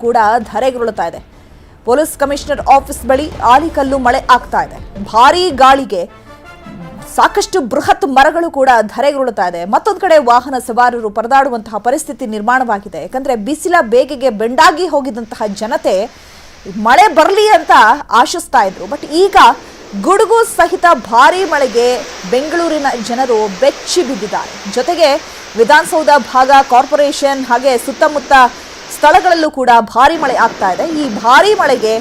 ಕೂಡ ಧರೆಗುರುಳುತ್ತಾ ಇದೆ. Police commissioner office ಬಳಿ ಆಲಿಕಲ್ಲು ಮಳೆ ಆಗ್ತಾ ಇದೆ. ಭಾರೀ ಗಾಳಿಗೆ ಸಾಕಷ್ಟು ಬೃಹತ್ ಮರಗಳು ಕೂಡ ಧರೆಗುರುಳುತ್ತಾ ಇದೆ. ಮತ್ತೊಂದು ಕಡೆ ವಾಹನ ಸವಾರರು ಪರದಾಡುವಂತಹ ಪರಿಸ್ಥಿತಿ ನಿರ್ಮಾಣವಾಗಿದೆ. ಯಾಕಂದ್ರೆ ಬಿಸಿಲ ಬೇಗೆಗೆ ಬೆಂಡಾಗಿ ಹೋಗಿದ್ದಂತಹ ಜನತೆ ಮಳೆ ಬರಲಿ ಅಂತ ಆಶಿಸ್ತಾ ಇದ್ರು. ಬಟ್ ಈಗ ಗುಡುಗು ಸಹಿತ ಭಾರೀ ಮಳೆಗೆ ಬೆಂಗಳೂರಿನ ಜನರು ಬೆಚ್ಚಿ ಬಿದ್ದಿದ್ದಾರೆ. ಜೊತೆಗೆ ವಿಧಾನಸೌಧ ಭಾಗ, ಕಾರ್ಪೊರೇಷನ್ ಹಾಗೆ ಸುತ್ತಮುತ್ತ ಸ್ಥಳಗಳಲ್ಲೂ ಕೂಡ ಭಾರೀ ಮಳೆ ಆಗ್ತಾ ಇದೆ. ಈ ಭಾರೀ ಮಳೆಗೆ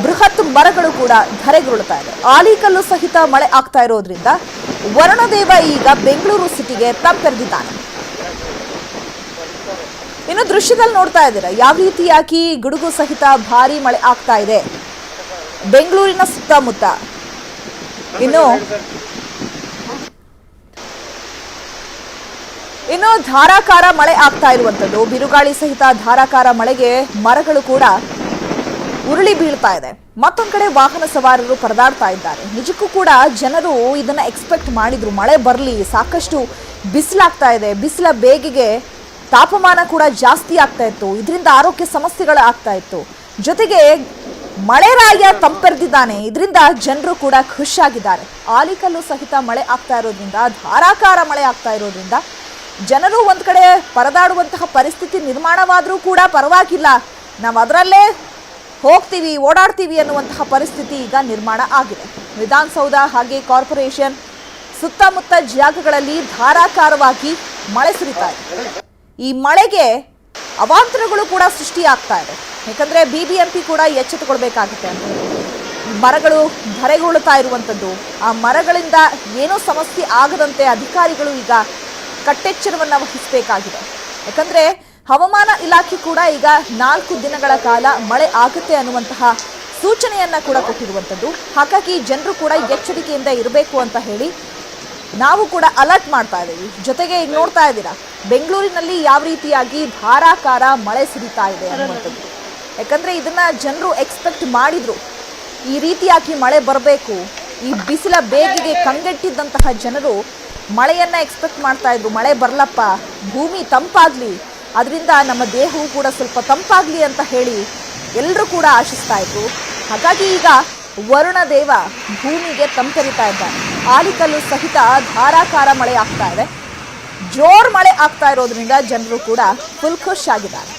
ಬೃಹತ್ ಮರಗಳು ಕೂಡ ಧರೆಗುರುಳುತ್ತಾ ಇದೆ. ಆಲಿಕಲ್ಲು ಸಹಿತ ಮಳೆ ಆಗ್ತಾ ಇರೋದ್ರಿಂದ ವರುಣದೇವ ಈಗ ಬೆಂಗಳೂರು ಸಿಟಿಗೆ ತಂಪೆರೆದಿದ್ದಾನೆ. ಇನ್ನು ದೃಶ್ಯದಲ್ಲಿ ನೋಡ್ತಾ ಇದ್ದೀರಾ ಯಾವ ರೀತಿಯಾಗಿ ಗುಡುಗು ಸಹಿತ ಭಾರೀ ಮಳೆ ಆಗ್ತಾ ಇದೆ ಬೆಂಗಳೂರಿನ ಸುತ್ತಮುತ್ತ. ಇನ್ನು ಧಾರಾಕಾರ ಮಳೆ ಆಗ್ತಾ ಇರುವಂತದ್ದು, ಬಿರುಗಾಳಿ ಸಹಿತ ಧಾರಾಕಾರ ಮಳೆಗೆ ಮರಗಳು ಕೂಡ ಉರುಳಿ ಬೀಳ್ತಾ ಇದೆ. ಮತ್ತೊಂದ್ ಕಡೆ ವಾಹನ ಸವಾರರು ಪರದಾಡ್ತಾ ಇದ್ದಾರೆ. ನಿಜಕ್ಕೂ ಕೂಡ ಜನರು ಇದನ್ನ ಎಕ್ಸ್ಪೆಕ್ಟ್ ಮಾಡಿದ್ರು, ಮಳೆ ಬರಲಿ, ಸಾಕಷ್ಟು ಬಿಸಿಲಾಗ್ತಾ ಇದೆ, ಬಿಸಿಲ ಬೇಗೆಗೆ ತಾಪಮಾನ ಕೂಡ ಜಾಸ್ತಿ ಆಗ್ತಾ ಇತ್ತು, ಇದರಿಂದ ಆರೋಗ್ಯ ಸಮಸ್ಯೆಗಳು ಆಗ್ತಾ ಇತ್ತು. ಜೊತೆಗೆ ಮಳೆ ರಾಯ ತಂಪೆರೆದಿದ್ದಾನೆ, ಇದರಿಂದ ಜನರು ಕೂಡ ಖುಷಿಯಾಗಿದ್ದಾರೆ. ಆಲಿಕಲ್ಲು ಸಹಿತ ಮಳೆ ಆಗ್ತಾ ಇರೋದ್ರಿಂದ, ಧಾರಾಕಾರ ಮಳೆ ಆಗ್ತಾ ಇರೋದ್ರಿಂದ ಜನರು ಒಂದ್ ಕಡೆ ಪರದಾಡುವಂತಹ ಪರಿಸ್ಥಿತಿ ನಿರ್ಮಾಣವಾದ್ರೂ ಕೂಡ ಪರವಾಗಿಲ್ಲ, ನಾವು ಅದರಲ್ಲೇ ಹೋಗ್ತೀವಿ, ಓಡಾಡ್ತೀವಿ ಅನ್ನುವಂತಹ ಪರಿಸ್ಥಿತಿ ಈಗ ನಿರ್ಮಾಣ ಆಗಿದೆ. ವಿಧಾನಸೌಧ ಹಾಗೆ ಕಾರ್ಪೊರೇಷನ್ ಸುತ್ತಮುತ್ತ ಜಾಗಗಳಲ್ಲಿ ಧಾರಾಕಾರವಾಗಿ ಮಳೆ ಸುರಿತಾ ಇದೆ. ಈ ಮಳೆಗೆ ಅವಾಂತರಗಳು ಕೂಡ ಸೃಷ್ಟಿಯಾಗ್ತಾ ಇದೆ. ಯಾಕಂದ್ರೆ ಬಿಬಿಎಂಪಿ ಕೂಡ ಎಚ್ಚೆತ್ತುಕೊಳ್ಬೇಕಾಗುತ್ತೆ ಅಂತ. ಮರಗಳು ಧರೆಗುರುಳುತ್ತಾ ಇರುವಂಥದ್ದು, ಆ ಮರಗಳಿಂದ ಏನೋ ಸಮಸ್ಯೆ ಆಗದಂತೆ ಅಧಿಕಾರಿಗಳು ಈಗ ಕಟ್ಟೆಚ್ಚರವನ್ನು ವಹಿಸಬೇಕಾಗಿದೆ. ಯಾಕಂದ್ರೆ ಹವಾಮಾನ ಇಲಾಖೆ ಕೂಡ ಈಗ 4 ದಿನಗಳ ಕಾಲ ಮಳೆ ಆಗುತ್ತೆ ಅನ್ನುವಂತಹ ಸೂಚನೆಯನ್ನ ಕೂಡ ಕೊಟ್ಟಿರುವಂಥದ್ದು. ಹಾಗಾಗಿ ಜನರು ಕೂಡ ಎಚ್ಚರಿಕೆಯಿಂದ ಇರಬೇಕು ಅಂತ ಹೇಳಿ ನಾವು ಕೂಡ ಅಲರ್ಟ್ ಮಾಡ್ತಾ ಇದ್ದೀವಿ. ಜೊತೆಗೆ ಈಗ ನೋಡ್ತಾ ಇದ್ದೀರಾ ಬೆಂಗಳೂರಿನಲ್ಲಿ ಯಾವ ರೀತಿಯಾಗಿ ಧಾರಾಕಾರ ಮಳೆ ಸುರಿತಾ ಇದೆ ಅನ್ನುವಂಥದ್ದು. ಯಾಕಂದ್ರೆ ಇದನ್ನ ಜನರು ಎಕ್ಸ್ಪೆಕ್ಟ್ ಮಾಡಿದ್ರು, ಈ ರೀತಿಯಾಗಿ ಮಳೆ ಬರಬೇಕು, ಈ ಬಿಸಿಲ ಬೇಗೆಗೆ ಕಂಗೆಟ್ಟಿದ್ದಂತಹ ಜನರು ಮಳೆಯನ್ನ ಎಕ್ಸ್ಪೆಕ್ಟ್ ಮಾಡ್ತಾ ಇದ್ರು. ಮಳೆ ಬರ್ಲಪ್ಪ, ಭೂಮಿ ತಂಪಾಗ್ಲಿ, ಅದರಿಂದ ನಮ್ಮ ದೇಹವು ಕೂಡ ಸ್ವಲ್ಪ ತಂಪಾಗ್ಲಿ ಅಂತ ಹೇಳಿ ಎಲ್ಲರೂ ಕೂಡ ಆಶಿಸ್ತಾ ಇದ್ರು. ಹಾಗಾಗಿ ಈಗ ವರುಣ ದೇವ ಭೂಮಿಗೆ ತಂಪೆರಿತಾ ಇದ್ದಾನೆ. ಆಲಿಕಲ್ಲು ಸಹಿತ ಧಾರಾಕಾರ ಮಳೆ ಆಗ್ತಾ ಇದೆ. ಜೋರ್ ಮಳೆ ಆಗ್ತಾ ಇರೋದ್ರಿಂದ ಜನರು ಕೂಡ ಫುಲ್ ಖುಷ್ ಆಗಿದ್ದಾರೆ.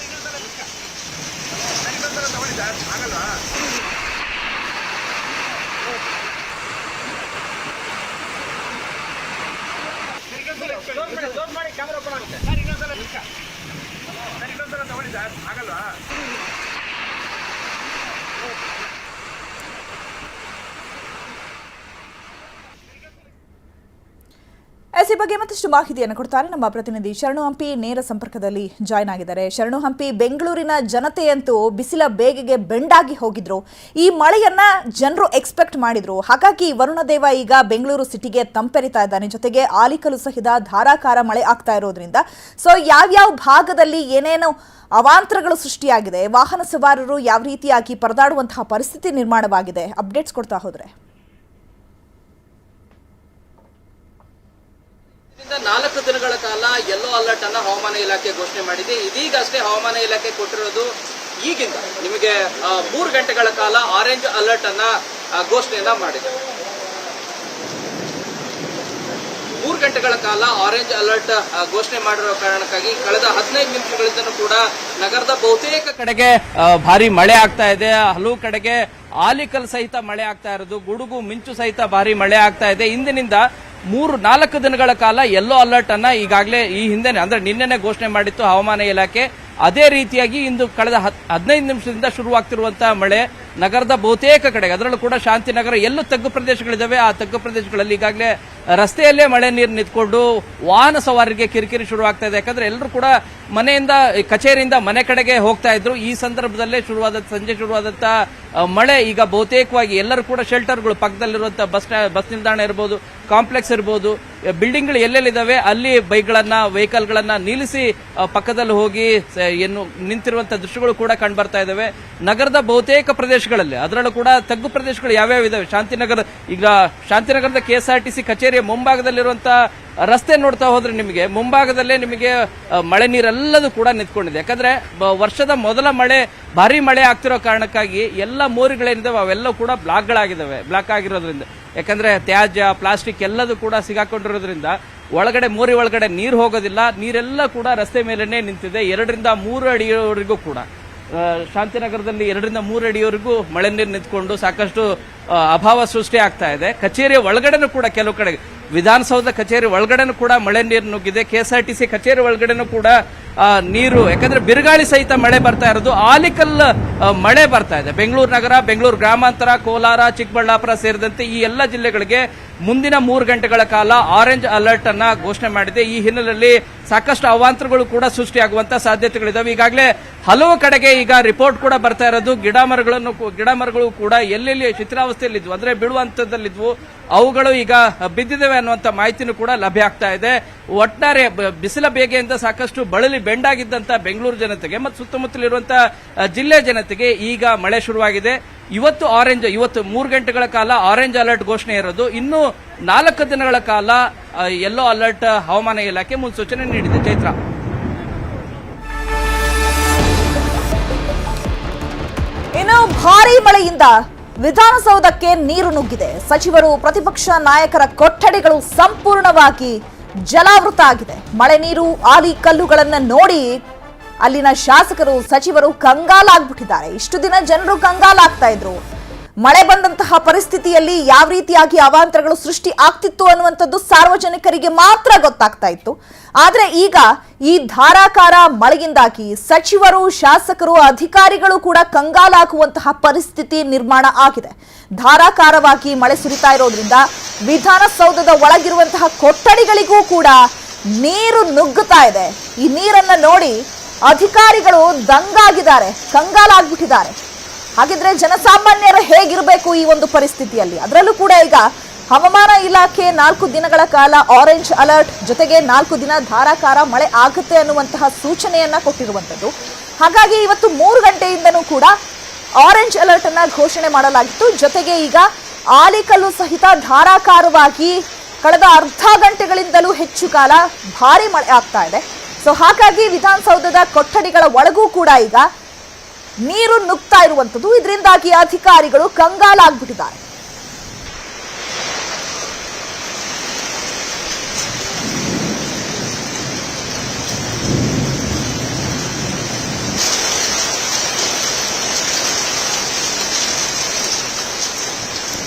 ಈ ಬಗ್ಗೆ ಮತ್ತಷ್ಟು ಮಾಹಿತಿಯನ್ನು ಕೊಡ್ತಾರೆ ನಮ್ಮ ಪ್ರತಿನಿಧಿ ಶರಣು ಹಂಪಿ. ನೇರ ಸಂಪರ್ಕದಲ್ಲಿ ಜಾಯ್ನ್ ಆಗಿದ್ದಾರೆ. ಶರಣು ಹಂಪಿ, ಬೆಂಗಳೂರಿನ ಜನತೆಯಂತೂ ಬಿಸಿಲ ಬೇಗೆಗೆ ಬೆಂಡಾಗಿ ಹೋಗಿದ್ರು. ಈ ಮಳೆಯನ್ನ ಜನರು ಎಕ್ಸ್ಪೆಕ್ಟ್ ಮಾಡಿದ್ರು. ಹಾಗಾಗಿ ವರುಣದೇವ ಈಗ ಬೆಂಗಳೂರು ಸಿಟಿಗೆ ತಂಪೆರಿತಾ ಇದ್ದಾನೆ. ಜೊತೆಗೆ ಆಲಿಕಲ್ಲು ಸಹಿತ ಧಾರಾಕಾರ ಮಳೆ ಆಗ್ತಾ ಇರೋದ್ರಿಂದ ಸೊ ಯಾವ್ಯಾವ ಭಾಗದಲ್ಲಿ ಏನೇನು ಅವಾಂತರಗಳು ಸೃಷ್ಟಿಯಾಗಿದೆ, ವಾಹನ ಸವಾರರು ಯಾವ ರೀತಿಯಾಗಿ ಪರದಾಡುವಂತಹ ಪರಿಸ್ಥಿತಿ ನಿರ್ಮಾಣವಾಗಿದೆ, ಅಪ್ಡೇಟ್ಸ್ ಕೊಡ್ತಾ ಹೋದ್ರೆ. 4 ದಿನಗಳ ಕಾಲ ಯೆಲ್ಲೋ ಅಲರ್ಟ್ ಅನ್ನ ಹವಾಮಾನ ಇಲಾಖೆ ಘೋಷಣೆ ಮಾಡಿದೆ. ಇದೀಗ ಅಷ್ಟೇ ಹವಾಮಾನ ಇಲಾಖೆ ಕೊಟ್ಟಿರೋದು ಈಗಿಂದ ನಿಮಗೆ 3 ಗಂಟೆಗಳ ಕಾಲ ಆರೆಂಜ್ ಅಲರ್ಟ್ ಅನ್ನ ಘೋಷಣೆಯನ್ನ ಮಾಡಿದೆ. 3 ಗಂಟೆಗಳ ಕಾಲ ಆರೆಂಜ್ ಅಲರ್ಟ್ ಘೋಷಣೆ ಮಾಡಿರೋ ಕಾರಣಕ್ಕಾಗಿ ಕಳೆದ 15 ನಿಮಿಷಗಳಿಂದಲೂ ಕೂಡ ನಗರದ ಬಹುತೇಕ ಕಡೆಗೆ ಭಾರಿ ಮಳೆ ಆಗ್ತಾ ಇದೆ. ಹಲವು ಕಡೆಗೆ ಆಲಿಕಲ್ ಸಹಿತ ಮಳೆ ಆಗ್ತಾ ಇರೋದು, ಗುಡುಗು ಮಿಂಚು ಸಹಿತ ಭಾರಿ ಮಳೆ ಆಗ್ತಾ ಇದೆ. ಇಂದಿನಿಂದ 3-4 ದಿನಗಳ ಕಾಲ ಯೆಲ್ಲೋ ಅಲರ್ಟ್ ಅನ್ನ ಈಗಾಗಲೇ ಈ ಹಿಂದೆನೆ ಅಂದ್ರೆ ನಿನ್ನೆನೆ ಘೋಷಣೆ ಮಾಡಿತ್ತು ಹವಾಮಾನ ಇಲಾಖೆ. ಅದೇ ರೀತಿಯಾಗಿ ಇಂದು ಕಳೆದ 15 ನಿಮಿಷದಿಂದ ಶುರುವಾಗ್ತಿರುವಂತಹ ಮಳೆ ನಗರದ ಬಹುತೇಕ ಕಡೆಗೆ, ಅದರಲ್ಲೂ ಕೂಡ ಶಾಂತಿನಗರ ಎಲ್ಲೂ ತಗ್ಗು ಪ್ರದೇಶಗಳಿದ್ದಾವೆ, ಆ ತಗ್ಗು ಪ್ರದೇಶಗಳಲ್ಲಿ ಈಗಾಗಲೇ ರಸ್ತೆಯಲ್ಲೇ ಮಳೆ ನೀರು ನಿಂತ್ಕೊಂಡು ವಾಹನ ಸವಾರರಿಗೆ ಕಿರಿಕಿರಿ ಶುರುವಾಗ್ತಾ ಇದೆ. ಯಾಕಂದ್ರೆ ಎಲ್ಲರೂ ಕೂಡ ಮನೆಯಿಂದ, ಕಚೇರಿಯಿಂದ ಮನೆ ಕಡೆಗೆ ಹೋಗ್ತಾ ಇದ್ರು. ಈ ಸಂದರ್ಭದಲ್ಲೇ ಸಂಜೆ ಶುರುವಾದಂತಹ ಮಳೆ ಈಗ ಬಹುತೇಕವಾಗಿ ಎಲ್ಲರೂ ಕೂಡ ಶೆಲ್ಟರ್ಗಳು ಪಕ್ಕದಲ್ಲಿರುವಂತಹ ಬಸ್ ನಿಲ್ದಾಣ ಇರಬಹುದು, ಕಾಂಪ್ಲೆಕ್ಸ್ ಇರಬಹುದು, ಬಿಲ್ಡಿಂಗ್ಗಳು ಎಲ್ಲೆಲ್ಲಿದ್ದಾವೆ ಅಲ್ಲಿ ಬೈಕ್ಗಳನ್ನ, ವೆಹಿಕಲ್ಗಳನ್ನ ನಿಲ್ಲಿಸಿ ಪಕ್ಕದಲ್ಲಿ ಹೋಗಿ ಏನು ನಿಂತಿರುವಂತಹ ದೃಶ್ಯಗಳು ಕೂಡ ಕಂಡು ಬರ್ತಾ ಇದಾವೆ. ನಗರದ ಬಹುತೇಕ ಪ್ರದೇಶ ಪ್ರದೇಶಗಳಲ್ಲಿ, ಅದರಲ್ಲೂ ಕೂಡ ತಗ್ಗು ಪ್ರದೇಶಗಳು ಯಾವ್ಯಾವ ಇದಾವೆ. ಶಾಂತಿನಗರ, ಈಗ ಶಾಂತಿನಗರದ KSRTC ಕಚೇರಿಯ ಮುಂಭಾಗದಲ್ಲಿರುವಂತಹ ರಸ್ತೆ ನೋಡ್ತಾ ಹೋದ್ರೆ ನಿಮಗೆ ಮುಂಭಾಗದಲ್ಲೇ ನಿಮಗೆ ಮಳೆ ನೀರೆಲ್ಲದೂ ಕೂಡ ನಿಂತ್ಕೊಂಡಿದೆ. ಯಾಕಂದ್ರೆ ವರ್ಷದ ಮೊದಲ ಭಾರಿ ಮಳೆ ಆಗ್ತಿರೋ ಕಾರಣಕ್ಕಾಗಿ ಎಲ್ಲ ಮೋರಿಗಳೇನಿದಾವೆ ಅವೆಲ್ಲ ಕೂಡ ಬ್ಲಾಕ್ ಆಗಿರೋದ್ರಿಂದ, ಯಾಕಂದ್ರೆ ತ್ಯಾಜ್ಯ ಪ್ಲಾಸ್ಟಿಕ್ ಎಲ್ಲದೂ ಕೂಡ ಸಿಗಾಕೊಂಡಿರೋದ್ರಿಂದ ಮೋರಿ ಒಳಗಡೆ ನೀರು ಹೋಗೋದಿಲ್ಲ. ನೀರೆಲ್ಲ ಕೂಡ ರಸ್ತೆ ಮೇಲೇನೆ ನಿಂತಿದೆ. 2 ರಿಂದ 3 ಅಡಿಯವರೆಗೂ ಕೂಡ ಶಾಂತಿನಗರದಲ್ಲಿ 2 ರಿಂದ 3 ಅಡಿಯವರೆಗೂ ಮಳೆ ನೀರು ನಿಂತ್ಕೊಂಡು ಸಾಕಷ್ಟು ಅಭಾವ ಸೃಷ್ಟಿ ಆಗ್ತಾ ಇದೆ. ಕಚೇರಿಯ ಒಳಗಡೆನೂ ಕೂಡ ಕೆಲವು ಕಡೆ, ವಿಧಾನಸೌಧ ಕಚೇರಿ ಒಳಗಡೆನೂ ಕೂಡ ಮಳೆ ನೀರು ನುಗ್ಗಿದೆ. KSRTC ಕಚೇರಿ ಒಳಗಡೆನೂ ಕೂಡ ನೀರು, ಯಾಕಂದ್ರೆ ಬಿರುಗಾಳಿ ಸಹಿತ ಮಳೆ ಬರ್ತಾ ಇರೋದು. ಆಲಿಕಲ್ ಮಳೆ ಬರ್ತಾ ಇದೆ. ಬೆಂಗಳೂರು ನಗರ, ಬೆಂಗಳೂರು ಗ್ರಾಮಾಂತರ, ಕೋಲಾರ, ಚಿಕ್ಕಬಳ್ಳಾಪುರ ಸೇರಿದಂತೆ ಈ ಎಲ್ಲ ಜಿಲ್ಲೆಗಳಿಗೆ ಮುಂದಿನ 3 ಗಂಟೆಗಳ ಕಾಲ ಆರೆಂಜ್ ಅಲರ್ಟ್ ಅನ್ನ ಘೋಷಣೆ ಮಾಡಿದೆ. ಈ ಹಿನ್ನೆಲೆಯಲ್ಲಿ ಸಾಕಷ್ಟು ಅವಾಂತರಗಳು ಕೂಡ ಸೃಷ್ಟಿಯಾಗುವಂತಹ ಸಾಧ್ಯತೆಗಳಿದಾವೆ. ಈಗಾಗಲೇ ಹಲವು ಕಡೆಗೆ ಈಗ ರಿಪೋರ್ಟ್ ಕೂಡ ಬರ್ತಾ ಇರೋದು, ಗಿಡ ಮರಗಳು ಕೂಡ ಎಲ್ಲೆಲ್ಲಿ ಶಿಥಿಲಾವಸ್ಥೆಯಲ್ಲಿದ್ವು, ಅಂದ್ರೆ ಬೀಳುವಂತದಲ್ಲಿದ್ವು, ಅವುಗಳು ಈಗ ಬಿದ್ದಿದ್ದೇವೆ ಅನ್ನುವಂತ ಮಾಹಿತಿನೂ ಕೂಡ ಲಭ್ಯ ಆಗ್ತಾ ಇದೆ. ಒಟ್ಟಾರೆ ಬಿಸಿಲ ಬೇಗೆಯಿಂದ ಸಾಕಷ್ಟು ಬಳಲಿ ಬೆಂಡಾಗಿದ್ದಂತ ಬೆಂಗಳೂರು ಜನತೆಗೆ ಮತ್ತು ಸುತ್ತಮುತ್ತಲಿರುವಂತಹ ಜಿಲ್ಲೆ ಜನತೆಗೆ ಈಗ ಮಳೆ ಶುರುವಾಗಿದೆ. ಇವತ್ತು 3 ಗಂಟೆಗಳ ಕಾಲ ಆರೆಂಜ್ ಅಲರ್ಟ್ ಘೋಷಣೆ ಇರೋದು. ಇನ್ನು 4 ದಿನಗಳ ಕಾಲ ಯೆಲ್ಲೋ ಅಲರ್ಟ್ ಹವಾಮಾನ ಇಲಾಖೆ ಮುನ್ಸೂಚನೆ ನೀಡಿದೆ. ಚೈತ್ರ, ಇನ್ನು ಭಾರೀ ಮಳೆಯಿಂದ ವಿಧಾನಸೌಧಕ್ಕೆ ನೀರು ನುಗ್ಗಿದೆ. ಸಚಿವರು, ಪ್ರತಿಪಕ್ಷ ನಾಯಕರ ಕೊಠಡಿಗಳು ಸಂಪೂರ್ಣವಾಗಿ ಜಲಾವೃತ ಆಗಿದೆ. ಮಳೆ ನೀರು, ಆಲಿ ಕಲ್ಲುಗಳನ್ನ ನೋಡಿ ಅಲ್ಲಿನ ಶಾಸಕರು, ಸಚಿವರು ಕಂಗಾಲಾಗ್ಬಿಟ್ಟಿದ್ದಾರೆ. ಇಷ್ಟು ದಿನ ಜನರು ಕಂಗಾಲಾಗ್ತಾ ಇದ್ರು. ಮಳೆ ಬಂದಂತಹ ಪರಿಸ್ಥಿತಿಯಲ್ಲಿ ಯಾವ ರೀತಿಯಾಗಿ ಅವಾಂತರಗಳು ಸೃಷ್ಟಿ ಆಗ್ತಿತ್ತು ಅನ್ನುವಂಥದ್ದು ಸಾರ್ವಜನಿಕರಿಗೆ ಮಾತ್ರ ಗೊತ್ತಾಗ್ತಾ ಇತ್ತು. ಆದ್ರೆ ಈಗ ಈ ಧಾರಾಕಾರ ಮಳೆಯಿಂದಾಗಿ ಸಚಿವರು, ಶಾಸಕರು, ಅಧಿಕಾರಿಗಳು ಕೂಡ ಕಂಗಾಲಾಗುವಂತಹ ಪರಿಸ್ಥಿತಿ ನಿರ್ಮಾಣ ಆಗಿದೆ. ಧಾರಾಕಾರವಾಗಿ ಮಳೆ ಸುರಿತಾ ಇರೋದ್ರಿಂದ ವಿಧಾನಸೌಧದ ಒಳಗಿರುವಂತಹ ಕೊಠಡಿಗಳಿಗೂ ಕೂಡ ನೀರು ನುಗ್ಗುತ್ತಾ ಇದೆ. ಈ ನೀರನ್ನ ನೋಡಿ ಅಧಿಕಾರಿಗಳು ದಂಗಾಗಿದ್ದಾರೆ, ಕಂಗಾಲಾಗ್ಬಿಟ್ಟಿದ್ದಾರೆ. ಹಾಗಿದ್ರೆ ಜನಸಾಮಾನ್ಯರು ಹೇಗಿರಬೇಕು ಈ ಒಂದು ಪರಿಸ್ಥಿತಿಯಲ್ಲಿ? ಅದರಲ್ಲೂ ಕೂಡ ಈಗ ಹವಾಮಾನ ಇಲಾಖೆ 4 ದಿನಗಳ ಕಾಲ ಆರೆಂಜ್ ಅಲರ್ಟ್ ಜೊತೆಗೆ 4 ದಿನ ಧಾರಾಕಾರ ಮಳೆ ಆಗುತ್ತೆ ಅನ್ನುವಂತಹ ಸೂಚನೆಯನ್ನ ಕೊಟ್ಟಿರುವಂತದ್ದು. ಹಾಗಾಗಿ ಇವತ್ತು 3 ಗಂಟೆಯಿಂದನೂ ಕೂಡ ಆರೆಂಜ್ ಅಲರ್ಟ್ ಅನ್ನ ಘೋಷಣೆ ಮಾಡಲಾಗಿತ್ತು. ಜೊತೆಗೆ ಈಗ ಆಲಿಕಲ್ಲು ಸಹಿತ ಧಾರಾಕಾರವಾಗಿ ಕಳೆದ ಅರ್ಧ ಗಂಟೆಗಳಿಂದಲೂ ಹೆಚ್ಚು ಕಾಲ ಭಾರಿ ಮಳೆ ಆಗ್ತಾ ಇದೆ. ಸೊ ಹಾಗಾಗಿ ವಿಧಾನಸೌಧದ ಕೊಠಡಿಗಳ ಒಳಗೂ ಕೂಡ ಈಗ ನೀರು ನುಗ್ತಾ ಇರುವಂತದ್ದು. ಇದರಿಂದಾಗಿ ಅಧಿಕಾರಿಗಳು ಕಂಗಾಲಾಗ್ಬಿಟ್ಟಿದ್ದಾರೆ.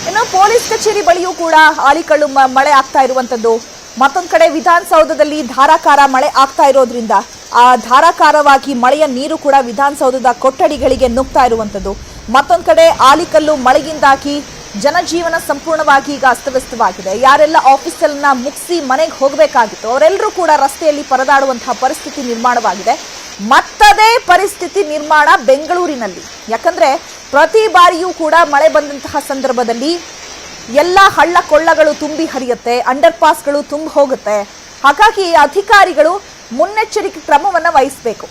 ಇನ್ನು ಪೊಲೀಸ್ ಕಚೇರಿ ಬಳಿಯೂ ಕೂಡ ಆಲಿಕಲ್ಲು ಮಳೆ ಆಗ್ತಾ ಇರುವಂತದ್ದು. ಮತ್ತೊಂದು ಕಡೆ ವಿಧಾನಸೌಧದಲ್ಲಿ ಧಾರಾಕಾರ ಮಳೆ ಆಗ್ತಾ ಇರೋದ್ರಿಂದ ಆ ಧಾರಾಕಾರವಾಗಿ ಮಳೆಯ ನೀರು ಕೂಡ ವಿಧಾನಸೌಧದ ಕೊಠಡಿಗಳಿಗೆ ನುಗ್ತಾ ಇರುವಂತದ್ದು. ಮತ್ತೊಂದು ಕಡೆ ಆಲಿಕಲ್ಲು ಮಳೆಯಿಂದಾಗಿ ಜನಜೀವನ ಸಂಪೂರ್ಣವಾಗಿ ಈಗ ಅಸ್ತವ್ಯಸ್ತವಾಗಿದೆ. ಯಾರೆಲ್ಲ ಆಫೀಸನ್ನ ಮುಗಿಸಿ ಮನೆಗೆ ಹೋಗಬೇಕಾಗಿತ್ತು ಅವರೆಲ್ಲರೂ ಕೂಡ ರಸ್ತೆಯಲ್ಲಿ ಪರದಾಡುವಂತಹ ಪರಿಸ್ಥಿತಿ ನಿರ್ಮಾಣವಾಗಿದೆ. ಮತ್ತದೇ ಪರಿಸ್ಥಿತಿ ನಿರ್ಮಾಣ ಬೆಂಗಳೂರಿನಲ್ಲಿ. ಯಾಕಂದ್ರೆ ಪ್ರತಿ ಬಾರಿಯೂ ಕೂಡ ಮಳೆ ಬಂದಂತಹ ಸಂದರ್ಭದಲ್ಲಿ ಎಲ್ಲ ಹಳ್ಳ ಕೊಳ್ಳಗಳು ತುಂಬಿ ಹರಿಯುತ್ತೆ, ಅಂಡರ್ ಪಾಸ್ಗಳು ತುಂಬಿ ಹೋಗುತ್ತೆ. ಹಾಗಾಗಿ ಅಧಿಕಾರಿಗಳು ಮುನ್ನೆಚ್ಚರಿಕೆ ಕ್ರಮವನ್ನು ವಹಿಸಬೇಕು.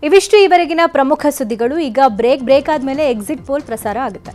ಇವಿಷ್ಟು ಈವರೆಗಿನ ಪ್ರಮುಖ ಸುದ್ದಿಗಳು. ಈಗ ಬ್ರೇಕ್ ಆದ್ಮೇಲೆ ಎಕ್ಸಿಟ್ ಪೋಲ್ ಪ್ರಸಾರ ಆಗುತ್ತೆ.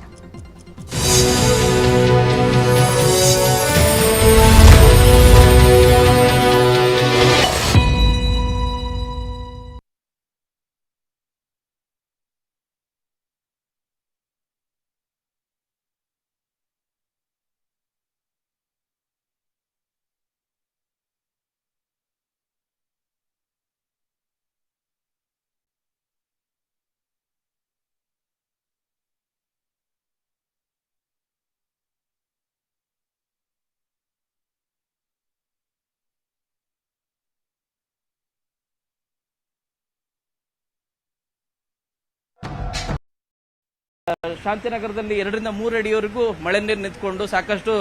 ಶಾಂತಿನಗರದಲ್ಲಿ 2ರಿಂದ 3 ಅಡಿಯವರೆಗೂ ಮಳೆ ನೀರು ನಿಂತ್ಕೊಂಡು ಸಾಕಷ್ಟು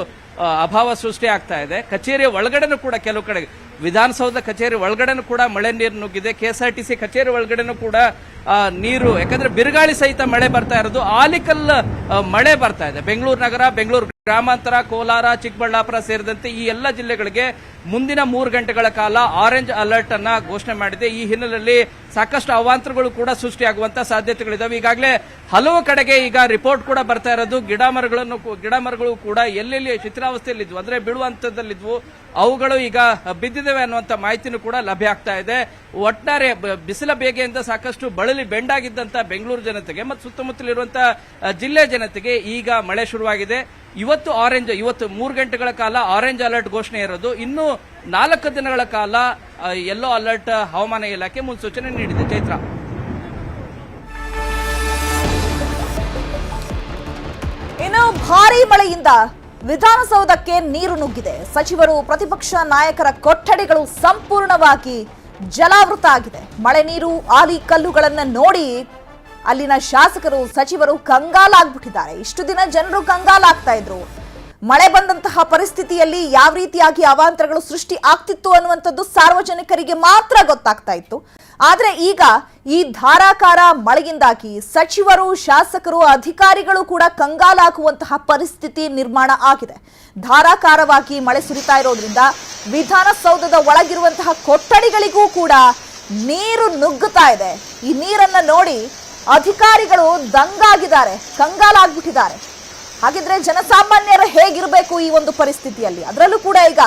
ಅಭಾವ ಸೃಷ್ಟಿ ಆಗ್ತಾ ಇದೆ. ಕಚೇರಿಯ ಒಳಗಡೆನೂ ಕೂಡ ಕೆಲವು ಕಡೆ ವಿಧಾನಸೌಧ ಕಚೇರಿ ಒಳಗಡೆನೂ ಕೂಡ ಮಳೆ ನೀರು ನುಗ್ಗಿದೆ. KSRTC ಕಚೇರಿ ಒಳಗಡೆನೂ ಕೂಡ ನೀರು, ಯಾಕಂದ್ರೆ ಬಿರುಗಾಳಿ ಸಹಿತ ಮಳೆ ಬರ್ತಾ ಇರೋದು, ಆಲಿಕಲ್ ಮಳೆ ಬರ್ತಾ ಇದೆ. ಬೆಂಗಳೂರು ನಗರ, ಬೆಂಗಳೂರು ಗ್ರಾಮಾಂತರ, ಕೋಲಾರ, ಚಿಕ್ಕಬಳ್ಳಾಪುರ ಸೇರಿದಂತೆ ಈ ಎಲ್ಲ ಜಿಲ್ಲೆಗಳಿಗೆ ಮುಂದಿನ 3 ಗಂಟೆಗಳ ಕಾಲ ಆರೆಂಜ್ ಅಲರ್ಟ್ ಅನ್ನ ಘೋಷಣೆ ಮಾಡಿದೆ. ಈ ಹಿನ್ನೆಲೆಯಲ್ಲಿ ಸಾಕಷ್ಟು ಅವಾಂತರಗಳು ಕೂಡ ಸೃಷ್ಟಿಯಾಗುವಂತ ಸಾಧ್ಯತೆಗಳಿದಾವೆ. ಈಗಾಗಲೇ ಹಲವು ಕಡೆಗೆ ಈಗ ರಿಪೋರ್ಟ್ ಕೂಡ ಬರ್ತಾ ಇರೋದು, ಗಿಡ ಮರಗಳು ಕೂಡ ಎಲ್ಲೆಲ್ಲಿ ಶಿಥಿಲಾವಸ್ಥೆಯಲ್ಲಿದ್ವು, ಅಂದ್ರೆ ಬೀಳುವಂತದಲ್ಲಿದ್ವು, ಅವುಗಳು ಈಗ ಬಿದ್ದಿದ್ದೇವೆ ಅನ್ನುವಂತ ಮಾಹಿತಿನೂ ಕೂಡ ಲಭ್ಯ ಆಗ್ತಾ ಇದೆ. ಒಟ್ಟಾರೆ ಬಿಸಿಲ ಬೇಗೆಯಿಂದ ಸಾಕಷ್ಟು ಬಳಲಿ ಬೆಂಡಾಗಿದ್ದಂತ ಬೆಂಗಳೂರು ಜನತೆಗೆ ಮತ್ತು ಸುತ್ತಮುತ್ತಲಿರುವಂತಹ ಜಿಲ್ಲೆ ಜನತೆಗೆ ಈಗ ಮಳೆ ಶುರುವಾಗಿದೆ. ಇವತ್ತು 3 ಗಂಟೆಗಳ ಕಾಲ ಆರೆಂಜ್ ಅಲರ್ಟ್ ಘೋಷಣೆ ಇರೋದು. ಇನ್ನು 4 ದಿನಗಳ ಕಾಲ ಯೆಲ್ಲೋ ಅಲರ್ಟ್ ಹವಾಮಾನ ಇಲಾಖೆ ಮುನ್ಸೂಚನೆ ನೀಡಿದೆ. ಚೈತ್ರ, ಇನ್ನು ಭಾರೀ ಮಳೆಯಿಂದ ವಿಧಾನಸೌಧಕ್ಕೆ ನೀರು ನುಗ್ಗಿದೆ. ಸಚಿವರು, ಪ್ರತಿಪಕ್ಷ ನಾಯಕರ ಕೊಠಡಿಗಳು ಸಂಪೂರ್ಣವಾಗಿ ಜಲಾವೃತ ಆಗಿದೆ. ಮಳೆ ನೀರು, ಆಲಿ ಕಲ್ಲುಗಳನ್ನ ನೋಡಿ ಅಲ್ಲಿನ ಶಾಸಕರು, ಸಚಿವರು ಕಂಗಾಲಾಗ್ಬಿಟ್ಟಿದ್ದಾರೆ. ಇಷ್ಟು ದಿನ ಜನರು ಕಂಗಾಲಾಗ್ತಾ ಇದ್ರು. ಮಳೆ ಬಂದಂತಹ ಪರಿಸ್ಥಿತಿಯಲ್ಲಿ ಯಾವ ರೀತಿಯಾಗಿ ಅವಾಂತರಗಳು ಸೃಷ್ಟಿ ಆಗ್ತಿತ್ತು ಅನ್ನುವಂಥದ್ದು ಸಾರ್ವಜನಿಕರಿಗೆ ಮಾತ್ರ ಗೊತ್ತಾಗ್ತಾ ಇತ್ತು. ಆದ್ರೆ ಈಗ ಈ ಧಾರಾಕಾರ ಮಳೆಯಿಂದಾಗಿ ಸಚಿವರು, ಶಾಸಕರು, ಅಧಿಕಾರಿಗಳು ಕೂಡ ಕಂಗಾಲಾಗುವಂತಹ ಪರಿಸ್ಥಿತಿ ನಿರ್ಮಾಣ ಆಗಿದೆ. ಧಾರಾಕಾರವಾಗಿ ಮಳೆ ಸುರಿತಾ ಇರೋದ್ರಿಂದ ವಿಧಾನಸೌಧದ ಒಳಗಿರುವಂತಹ ಕೊಠಡಿಗಳಿಗೂ ಕೂಡ ನೀರು ನುಗ್ಗುತ್ತಾ ಇದೆ. ಈ ನೀರನ್ನ ನೋಡಿ ಅಧಿಕಾರಿಗಳು ದಂಗಾಗಿದ್ದಾರೆ, ಕಂಗಾಲಾಗ್ಬಿಟ್ಟಿದ್ದಾರೆ. ಹಾಗಿದ್ರೆ ಜನಸಾಮಾನ್ಯರು ಹೇಗಿರಬೇಕು ಈ ಒಂದು ಪರಿಸ್ಥಿತಿಯಲ್ಲಿ? ಅದರಲ್ಲೂ ಕೂಡ ಈಗ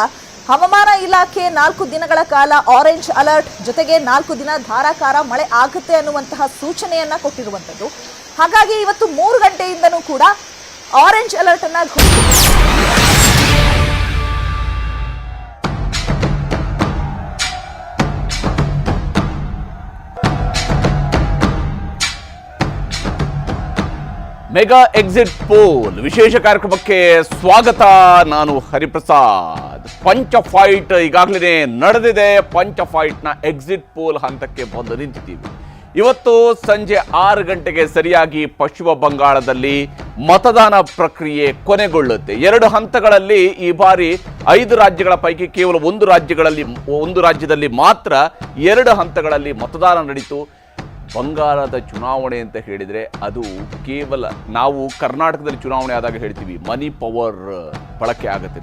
ಹವಾಮಾನ ಇಲಾಖೆ 4 ದಿನಗಳ ಕಾಲ ಆರೆಂಜ್ ಅಲರ್ಟ್ ಜೊತೆಗೆ 4 ದಿನ ಧಾರಾಕಾರ ಮಳೆ ಆಗುತ್ತೆ ಅನ್ನುವಂತಹ ಸೂಚನೆಯನ್ನ ಕೊಟ್ಟಿರುವಂತದ್ದು. ಹಾಗಾಗಿ ಇವತ್ತು 3 ಗಂಟೆಯಿಂದನೂ ಕೂಡ ಆರೆಂಜ್ ಅಲರ್ಟ್ ಅನ್ನ ಮೆಗಾ ಎಕ್ಸಿಟ್ ಪೋಲ್ ವಿಶೇಷ ಕಾರ್ಯಕ್ರಮಕ್ಕೆ ಸ್ವಾಗತ. ನಾನು ಹರಿಪ್ರಸಾದ್. ಪಂಚ ಫೈಟ್ ಈಗಾಗಲೇ ನಡೆದಿದೆ. ಪಂಚ ಫೈಟ್ನ ಎಕ್ಸಿಟ್ ಪೋಲ್ ಹಂತಕ್ಕೆ ಬಂದು ನಿಂತಿದ್ದೀವಿ. ಇವತ್ತು ಸಂಜೆ 6 ಗಂಟೆಗೆ ಸರಿಯಾಗಿ ಪಶ್ಚಿಮ ಬಂಗಾಳದಲ್ಲಿ ಮತದಾನ ಪ್ರಕ್ರಿಯೆ ಕೊನೆಗೊಳ್ಳುತ್ತೆ. 2 ಹಂತಗಳಲ್ಲಿ ಈ ಬಾರಿ 5 ರಾಜ್ಯಗಳ ಪೈಕಿ ಕೇವಲ ಒಂದು ರಾಜ್ಯದಲ್ಲಿ ಮಾತ್ರ 2 ಹಂತಗಳಲ್ಲಿ ಮತದಾನ ನಡೀತು. ಬಂಗಾಳದ ಚುನಾವಣೆ ಅಂತ ಹೇಳಿದರೆ ಅದು ಕೇವಲ ನಾವು ಕರ್ನಾಟಕದಲ್ಲಿ ಚುನಾವಣೆ ಆದಾಗ ಹೇಳ್ತೀವಿ ಮನಿ ಪವರ್ ಬಳಕೆ ಆಗುತ್ತೆ.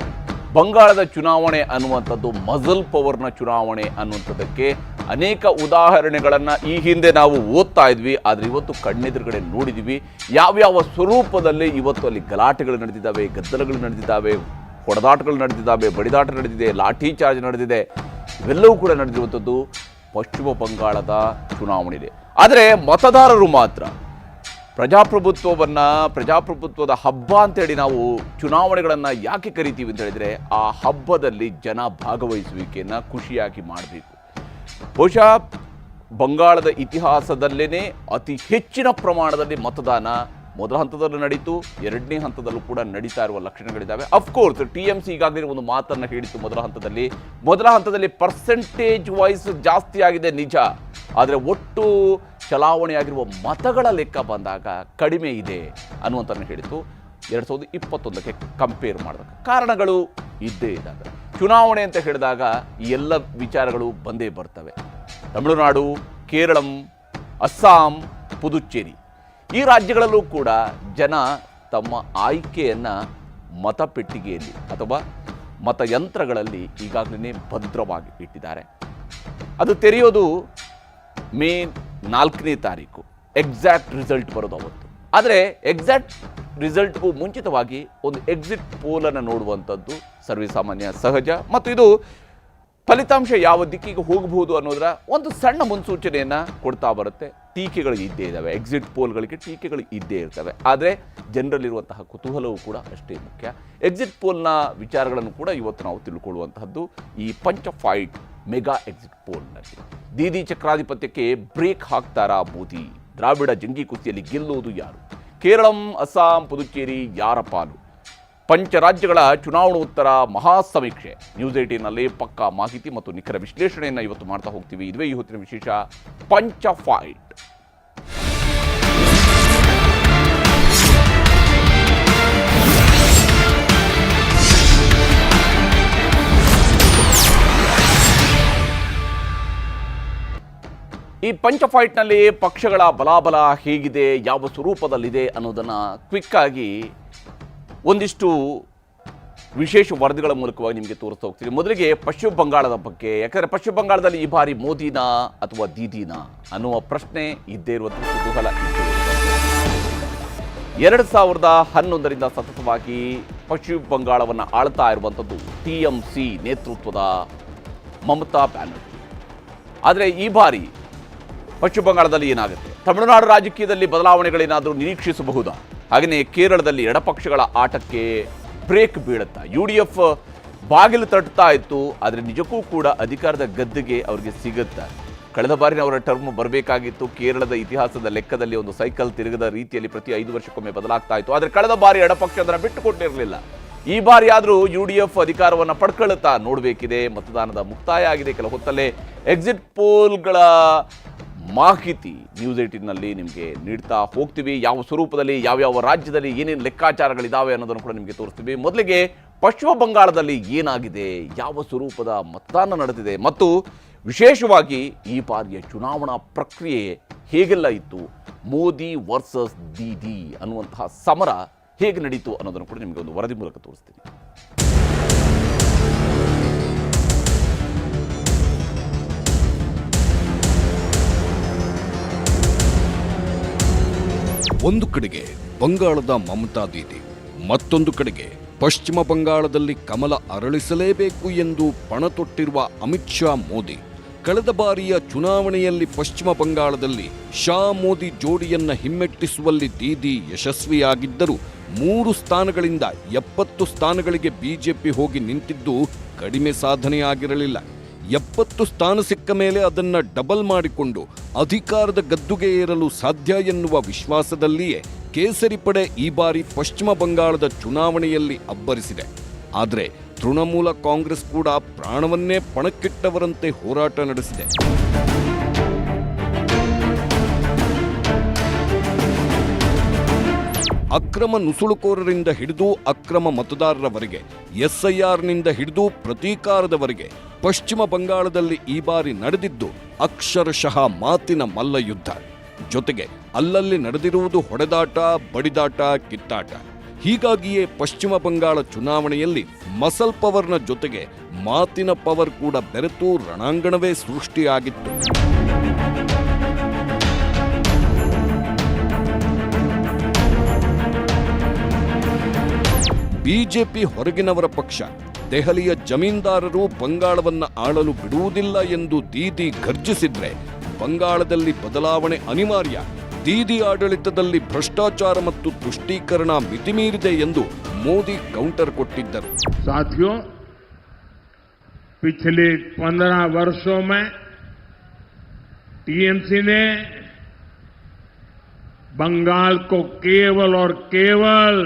ಬಂಗಾಳದ ಚುನಾವಣೆ ಅನ್ನುವಂಥದ್ದು ಮಜಲ್ ಪವರ್ನ ಚುನಾವಣೆ ಅನ್ನುವಂಥದ್ದಕ್ಕೆ ಅನೇಕ ಉದಾಹರಣೆಗಳನ್ನು ಈ ಹಿಂದೆ ನಾವು ಓದ್ತಾ ಇದ್ವಿ. ಆದರೆ ಇವತ್ತು ಕಣ್ಣೆದುರುಗಡೆ ನೋಡಿದ್ವಿ ಯಾವ್ಯಾವ ಸ್ವರೂಪದಲ್ಲಿ ಇವತ್ತು ಅಲ್ಲಿ ಗಲಾಟೆಗಳು ನಡೆದಿದ್ದಾವೆ, ಗದ್ದಲಗಳು ನಡೆದಿದ್ದಾವೆ, ಹೊಡೆದಾಟಗಳು ನಡೆದಿದ್ದಾವೆ, ಬಡಿದಾಟ ನಡೆದಿದೆ, ಲಾಠಿ ಚಾರ್ಜ್ ನಡೆದಿದೆ. ಇವೆಲ್ಲವೂ ಕೂಡ ನಡೆದಿರುವಂಥದ್ದು ಪಶ್ಚಿಮ ಬಂಗಾಳದ ಚುನಾವಣೆ. ಆದರೆ ಮತದಾರರು ಮಾತ್ರ ಪ್ರಜಾಪ್ರಭುತ್ವದ ಹಬ್ಬ ಅಂತೇಳಿ ನಾವು ಚುನಾವಣೆಗಳನ್ನು ಯಾಕೆ ಕರಿತೀವಿ ಅಂತ ಹೇಳಿದರೆ ಆ ಹಬ್ಬದಲ್ಲಿ ಜನ ಭಾಗವಹಿಸುವಿಕೆಯನ್ನು ಖುಷಿಯಾಗಿ ಮಾಡಬೇಕು. ಬಹುಶಃ ಬಂಗಾಳದ ಇತಿಹಾಸದಲ್ಲೇ ಅತಿ ಹೆಚ್ಚಿನ ಪ್ರಮಾಣದಲ್ಲಿ ಮತದಾನ ಮೊದಲ ಹಂತದಲ್ಲೂ ನಡೀತು, 2ನೇ ಹಂತದಲ್ಲೂ ಕೂಡ ನಡೀತಾ ಇರುವ ಲಕ್ಷಣಗಳಿದ್ದಾವೆ. ಅಫ್ಕೋರ್ಸ್ TMC ಈಗಾಗಲೇ ಒಂದು ಮಾತನ್ನು ಹೇಳಿತ್ತು ಮೊದಲ ಹಂತದಲ್ಲಿ ಪರ್ಸೆಂಟೇಜ್ ವೈಸ್ ಜಾಸ್ತಿ ಆಗಿದೆ ನಿಜ, ಆದರೆ ಒಟ್ಟು ಚಲಾವಣೆಯಾಗಿರುವ ಮತಗಳ ಲೆಕ್ಕ ಬಂದಾಗ ಕಡಿಮೆ ಇದೆ ಅನ್ನುವಂಥನ್ನು ಹೇಳಿತ್ತು. 2021ಕ್ಕೆ ಕಂಪೇರ್ ಮಾಡಿದಾಗ ಕಾರಣಗಳು ಇದ್ದೇ ಇದ್ದಾವೆ. ಚುನಾವಣೆ ಅಂತ ಹೇಳಿದಾಗ ಈ ಎಲ್ಲ ವಿಚಾರಗಳು ಬಂದೇ ಬರ್ತವೆ. ತಮಿಳುನಾಡು, ಕೇರಳಂ, ಅಸ್ಸಾಂ, ಪುದುಚೇರಿ ಈ ರಾಜ್ಯಗಳಲ್ಲೂ ಕೂಡ ಜನ ತಮ್ಮ ಆಯ್ಕೆಯನ್ನು ಮತಪೆಟ್ಟಿಗೆಯಲ್ಲಿ ಅಥವಾ ಮತಯಂತ್ರಗಳಲ್ಲಿ ಈಗಾಗಲೇ ಭದ್ರವಾಗಿ ಇಟ್ಟಿದ್ದಾರೆ. ಅದು ತೆರೆಯೋದು ಮೇ 4ನೇ ತಾರೀಕು ಎಕ್ಸಾಕ್ಟ್ ರಿಸಲ್ಟ್ ಬರೋದು ಅವತ್ತು. ಆದರೆ ಎಕ್ಸಾಕ್ಟ್ ರಿಸಲ್ಟ್ಗೂ ಮುಂಚಿತವಾಗಿ ಒಂದು ಎಕ್ಸಿಟ್ ಪೋಲನ್ನು ನೋಡುವಂಥದ್ದು ಸರ್ವೇಸಾಮಾನ್ಯ ಸಹಜ. ಮತ್ತು ಇದು ಫಲಿತಾಂಶ ಯಾವ ದಿಕ್ಕಿಗೆ ಹೋಗಬಹುದು ಅನ್ನೋದರ ಒಂದು ಸಣ್ಣ ಮುನ್ಸೂಚನೆಯನ್ನು ಕೊಡ್ತಾ ಬರುತ್ತೆ. ಟೀಕೆಗಳು ಇದ್ದೇ ಇದ್ದಾವೆ, ಎಕ್ಸಿಟ್ ಪೋಲ್ಗಳಿಗೆ ಟೀಕೆಗಳು ಇದ್ದೇ ಇರ್ತವೆ. ಆದರೆ ಜನರಲ್ಲಿರುವಂತಹ ಕುತೂಹಲವೂ ಕೂಡ ಅಷ್ಟೇ ಮುಖ್ಯ. ಎಕ್ಸಿಟ್ ಪೋಲ್ನ ವಿಚಾರಗಳನ್ನು ಕೂಡ ಇವತ್ತು ನಾವು ತಿಳ್ಕೊಳ್ಳುವಂತಹದ್ದು ಈ ಪಂಚ ಫೈಟ್ ಮೆಗಾ ಎಕ್ಸಿಟ್ ಪೋಲ್ನಲ್ಲಿ. ದೀದಿ ಚಕ್ರಾಧಿಪತ್ಯಕ್ಕೆ ಬ್ರೇಕ್ ಹಾಕ್ತಾರಾ ಮೋದಿ? ದ್ರಾವಿಡ ಜಂಗಿ ಕುಸ್ತಿಯಲ್ಲಿ ಗೆಲ್ಲುವುದು ಯಾರು? ಕೇರಳಂ, ಅಸ್ಸಾಂ, ಪುದುಚೇರಿ ಯಾರ ಪಾಲು? ಪಂಚರಾಜ್ಯಗಳ ಚುನಾವಣೋತ್ತರ ಮಹಾಸಮೀಕ್ಷೆ ನ್ಯೂಸ್ 18ನಲ್ಲಿ ಪಕ್ಕಾ ಮಾಹಿತಿ ಮತ್ತು ನಿಖರ ವಿಶ್ಲೇಷಣೆಯನ್ನು ಇವತ್ತು ಮಾಡ್ತಾ ಹೋಗ್ತೀವಿ. ಇದುವೇ ಈ ಹೊತ್ತಿನ ವಿಶೇಷ ಪಂಚ ಫೈಟ್. ಈ ಪಂಚ ಫೈಟ್ನಲ್ಲಿ ಪಕ್ಷಗಳ ಬಲಾಬಲ ಹೇಗಿದೆ, ಯಾವ ಸ್ವರೂಪದಲ್ಲಿದೆ ಅನ್ನೋದನ್ನು ಕ್ವಿಕ್ಕಾಗಿ ಒಂದಿಷ್ಟು ವಿಶೇಷ ವರದಿಗಳ ಮೂಲಕವಾಗಿ ನಿಮಗೆ ತೋರಿಸ್ತಾ ಹೋಗ್ತೀನಿ. ಮೊದಲಿಗೆ ಪಶ್ಚಿಮ ಬಂಗಾಳದ ಬಗ್ಗೆ, ಯಾಕಂದರೆ ಪಶ್ಚಿಮ ಬಂಗಾಳದಲ್ಲಿ ಈ ಬಾರಿ ಮೋದಿನಾ ಅಥವಾ ದೀದಿನಾ ಅನ್ನುವ ಪ್ರಶ್ನೆ ಇದ್ದೇ ಇರುವಂಥ ಕುತೂಹಲ ಇದ್ದೇ ಇರುತ್ತೆ. 2011ರಿಂದ ಸತತವಾಗಿ ಪಶ್ಚಿಮ ಬಂಗಾಳವನ್ನು ಆಳ್ತಾ ಇರುವಂಥದ್ದು TMC ನೇತೃತ್ವದ ಮಮತಾ ಬ್ಯಾನರ್ಜಿ. ಆದರೆ ಈ ಬಾರಿ ಪಶ್ಚಿಮ ಬಂಗಾಳದಲ್ಲಿ ಏನಾಗುತ್ತೆ, ತಮಿಳುನಾಡು ರಾಜಕೀಯದಲ್ಲಿ ಬದಲಾವಣೆಗಳೇನಾದರೂ ನಿರೀಕ್ಷಿಸಬಹುದಾ? ಹಾಗೆಯೇ ಕೇರಳದಲ್ಲಿ ಎಡಪಕ್ಷಗಳ ಆಟಕ್ಕೆ ಬ್ರೇಕ್ ಬೀಳುತ್ತಾ? UDF ಬಾಗಿಲು ತಟ್ಟುತ್ತಾ ಇತ್ತು, ಆದರೆ ನಿಜಕ್ಕೂ ಕೂಡ ಅಧಿಕಾರದ ಗದ್ದೆಗೆ ಅವರಿಗೆ ಸಿಗುತ್ತಾ? ಕಳೆದ ಬಾರಿ ಅವರ ಟರ್ಮ್ ಬರಬೇಕಾಗಿತ್ತು. ಕೇರಳದ ಇತಿಹಾಸದ ಲೆಕ್ಕದಲ್ಲಿ ಒಂದು ಸೈಕಲ್ ತಿರುಗದ ರೀತಿಯಲ್ಲಿ ಪ್ರತಿ 5 ವರ್ಷಕ್ಕೊಮ್ಮೆ ಬದಲಾಗ್ತಾ ಇತ್ತು. ಆದರೆ ಕಳೆದ ಬಾರಿ ಎಡಪಕ್ಷ ಅದನ್ನು ಬಿಟ್ಟುಕೊಟ್ಟಿರಲಿಲ್ಲ. ಈ ಬಾರಿ ಆದರೂ UDF ಅಧಿಕಾರವನ್ನು ಪಡ್ಕೊಳ್ಳುತ್ತಾ ನೋಡಬೇಕಿದೆ. ಮತದಾನದ ಮುಕ್ತಾಯ ಆಗಿದೆ. ಕೆಲ ಹೊತ್ತಲ್ಲೇ ಎಕ್ಸಿಟ್ ಪೋಲ್ಗಳ ಮಾಹಿತಿ ನ್ಯೂಸ್ 18ನಲ್ಲಿ ನಿಮಗೆ ನೀಡ್ತಾ ಹೋಗ್ತೀವಿ. ಯಾವ ಸ್ವರೂಪದಲ್ಲಿ, ಯಾವ್ಯಾವ ರಾಜ್ಯದಲ್ಲಿ ಏನೇನು ಲೆಕ್ಕಾಚಾರಗಳಿದ್ದಾವೆ ಅನ್ನೋದನ್ನು ಕೂಡ ನಿಮಗೆ ತೋರಿಸ್ತೀವಿ. ಮೊದಲಿಗೆ ಪಶ್ಚಿಮ ಬಂಗಾಳದಲ್ಲಿ ಏನಾಗಿದೆ, ಯಾವ ಸ್ವರೂಪದ ಮತದಾನ ನಡೆದಿದೆ ಮತ್ತು ವಿಶೇಷವಾಗಿ ಈ ಬಾರಿಯ ಚುನಾವಣಾ ಪ್ರಕ್ರಿಯೆ ಹೇಗೆಲ್ಲ ಇತ್ತು, ಮೋದಿ ವರ್ಸಸ್ ದೀದಿ ಅನ್ನುವಂತಹ ಸಮರ ಹೇಗೆ ನಡೀತು ಅನ್ನೋದನ್ನು ಕೂಡ ನಿಮಗೆ ಒಂದು ವರದಿ ಮೂಲಕ ತೋರಿಸ್ತೀನಿ. ಒಂದು ಕಡೆಗೆ ಬಂಗಾಳದ ಮಮತಾ ದೀದಿ, ಮತ್ತೊಂದು ಕಡೆಗೆ ಪಶ್ಚಿಮ ಬಂಗಾಳದಲ್ಲಿ ಕಮಲ ಅರಳಿಸಲೇಬೇಕು ಎಂದು ಪಣ ತೊಟ್ಟಿರುವ ಅಮಿತ್ ಶಾ ಮೋದಿ. ಕಳೆದ ಬಾರಿಯ ಚುನಾವಣೆಯಲ್ಲಿ ಪಶ್ಚಿಮ ಬಂಗಾಳದಲ್ಲಿ ಶಾ ಮೋದಿ ಜೋಡಿಯನ್ನ ಹಿಮ್ಮೆಟ್ಟಿಸುವಲ್ಲಿ ದೀದಿ ಯಶಸ್ವಿಯಾಗಿದ್ದರೂ 3 ಸ್ಥಾನಗಳಿಂದ 70 ಸ್ಥಾನಗಳಿಗೆ ಬಿಜೆಪಿ ಹೋಗಿ ನಿಂತಿದ್ದು ಕಡಿಮೆ ಸಾಧನೆಯಾಗಿರಲಿಲ್ಲ. 70 ಸ್ಥಾನ ಸಿಕ್ಕ ಮೇಲೆ ಅದನ್ನ ಡಬಲ್ ಮಾಡಿಕೊಂಡು ಅಧಿಕಾರದ ಗದ್ದುಗೆ ಏರಲು ಸಾಧ್ಯ ಎನ್ನುವ ವಿಶ್ವಾಸದಲ್ಲಿಯೇ ಕೇಸರಿ ಪಡೆ ಈ ಬಾರಿ ಪಶ್ಚಿಮ ಬಂಗಾಳದ ಚುನಾವಣೆಯಲ್ಲಿ ಅಬ್ಬರಿಸಿದೆ. ಆದರೆ ತೃಣಮೂಲ ಕಾಂಗ್ರೆಸ್ ಕೂಡ ಪ್ರಾಣವನ್ನೇ ಪಣಕ್ಕಿಟ್ಟವರಂತೆ ಹೋರಾಟ ನಡೆಸಿದೆ. ಅಕ್ರಮ ನುಸುಳುಕೋರರಿಂದ ಹಿಡಿದು ಅಕ್ರಮ ಮತದಾರರವರೆಗೆ, SIRನಿಂದ ಹಿಡಿದು ಪ್ರತೀಕಾರದವರೆಗೆ ಪಶ್ಚಿಮ ಬಂಗಾಳದಲ್ಲಿ ಈ ಬಾರಿ ನಡೆದಿದ್ದು ಅಕ್ಷರಶಃ ಮಾತಿನ ಮಲ್ಲಯುದ್ಧ. ಜೊತೆಗೆ ಅಲ್ಲಲ್ಲಿ ನಡೆದಿರುವುದು ಹೊಡೆದಾಟ, ಬಡಿದಾಟ, ಕಿತ್ತಾಟ. ಹೀಗಾಗಿಯೇ ಪಶ್ಚಿಮ ಬಂಗಾಳ ಚುನಾವಣೆಯಲ್ಲಿ ಮಸಲ್ ಪವರ್ನ ಜೊತೆಗೆ ಮಾತಿನ ಪವರ್ ಕೂಡ ಬೆರೆತು ರಣಾಂಗಣವೇ ಸೃಷ್ಟಿಯಾಗಿತ್ತು. ಬಿಜೆಪಿ ಹೊರಗಿನವರ ಪಕ್ಷ. ದೆಹಲಿಯ ಜಮೀನ್ದಾರರು ಬಂಗಾಳವನ್ನ ಆಳಲು ಬಿಡುವುದಿಲ್ಲ ಎಂದು ದೀದಿ ಘರ್ಜಿಸಿದ್ರೆ ಬಂಗಾಳದಲ್ಲಿ ಬದಲಾವಣೆ ಅನಿವಾರ್ಯ. ದೀದಿ ಆಡಳಿತದಲ್ಲಿ ಭ್ರಷ್ಟಾಚಾರ ಮತ್ತು ತುಷ್ಟೀಕರಣ ಮಿತಿಮೀರಿದೆ ಎಂದು ಮೋದಿ ಕೌಂಟರ್ ಕೊಟ್ಟಿದ್ದರು. साथियों, पिछले 15 वर्षों में टीएमसी ने बंगाल को केवल और केवल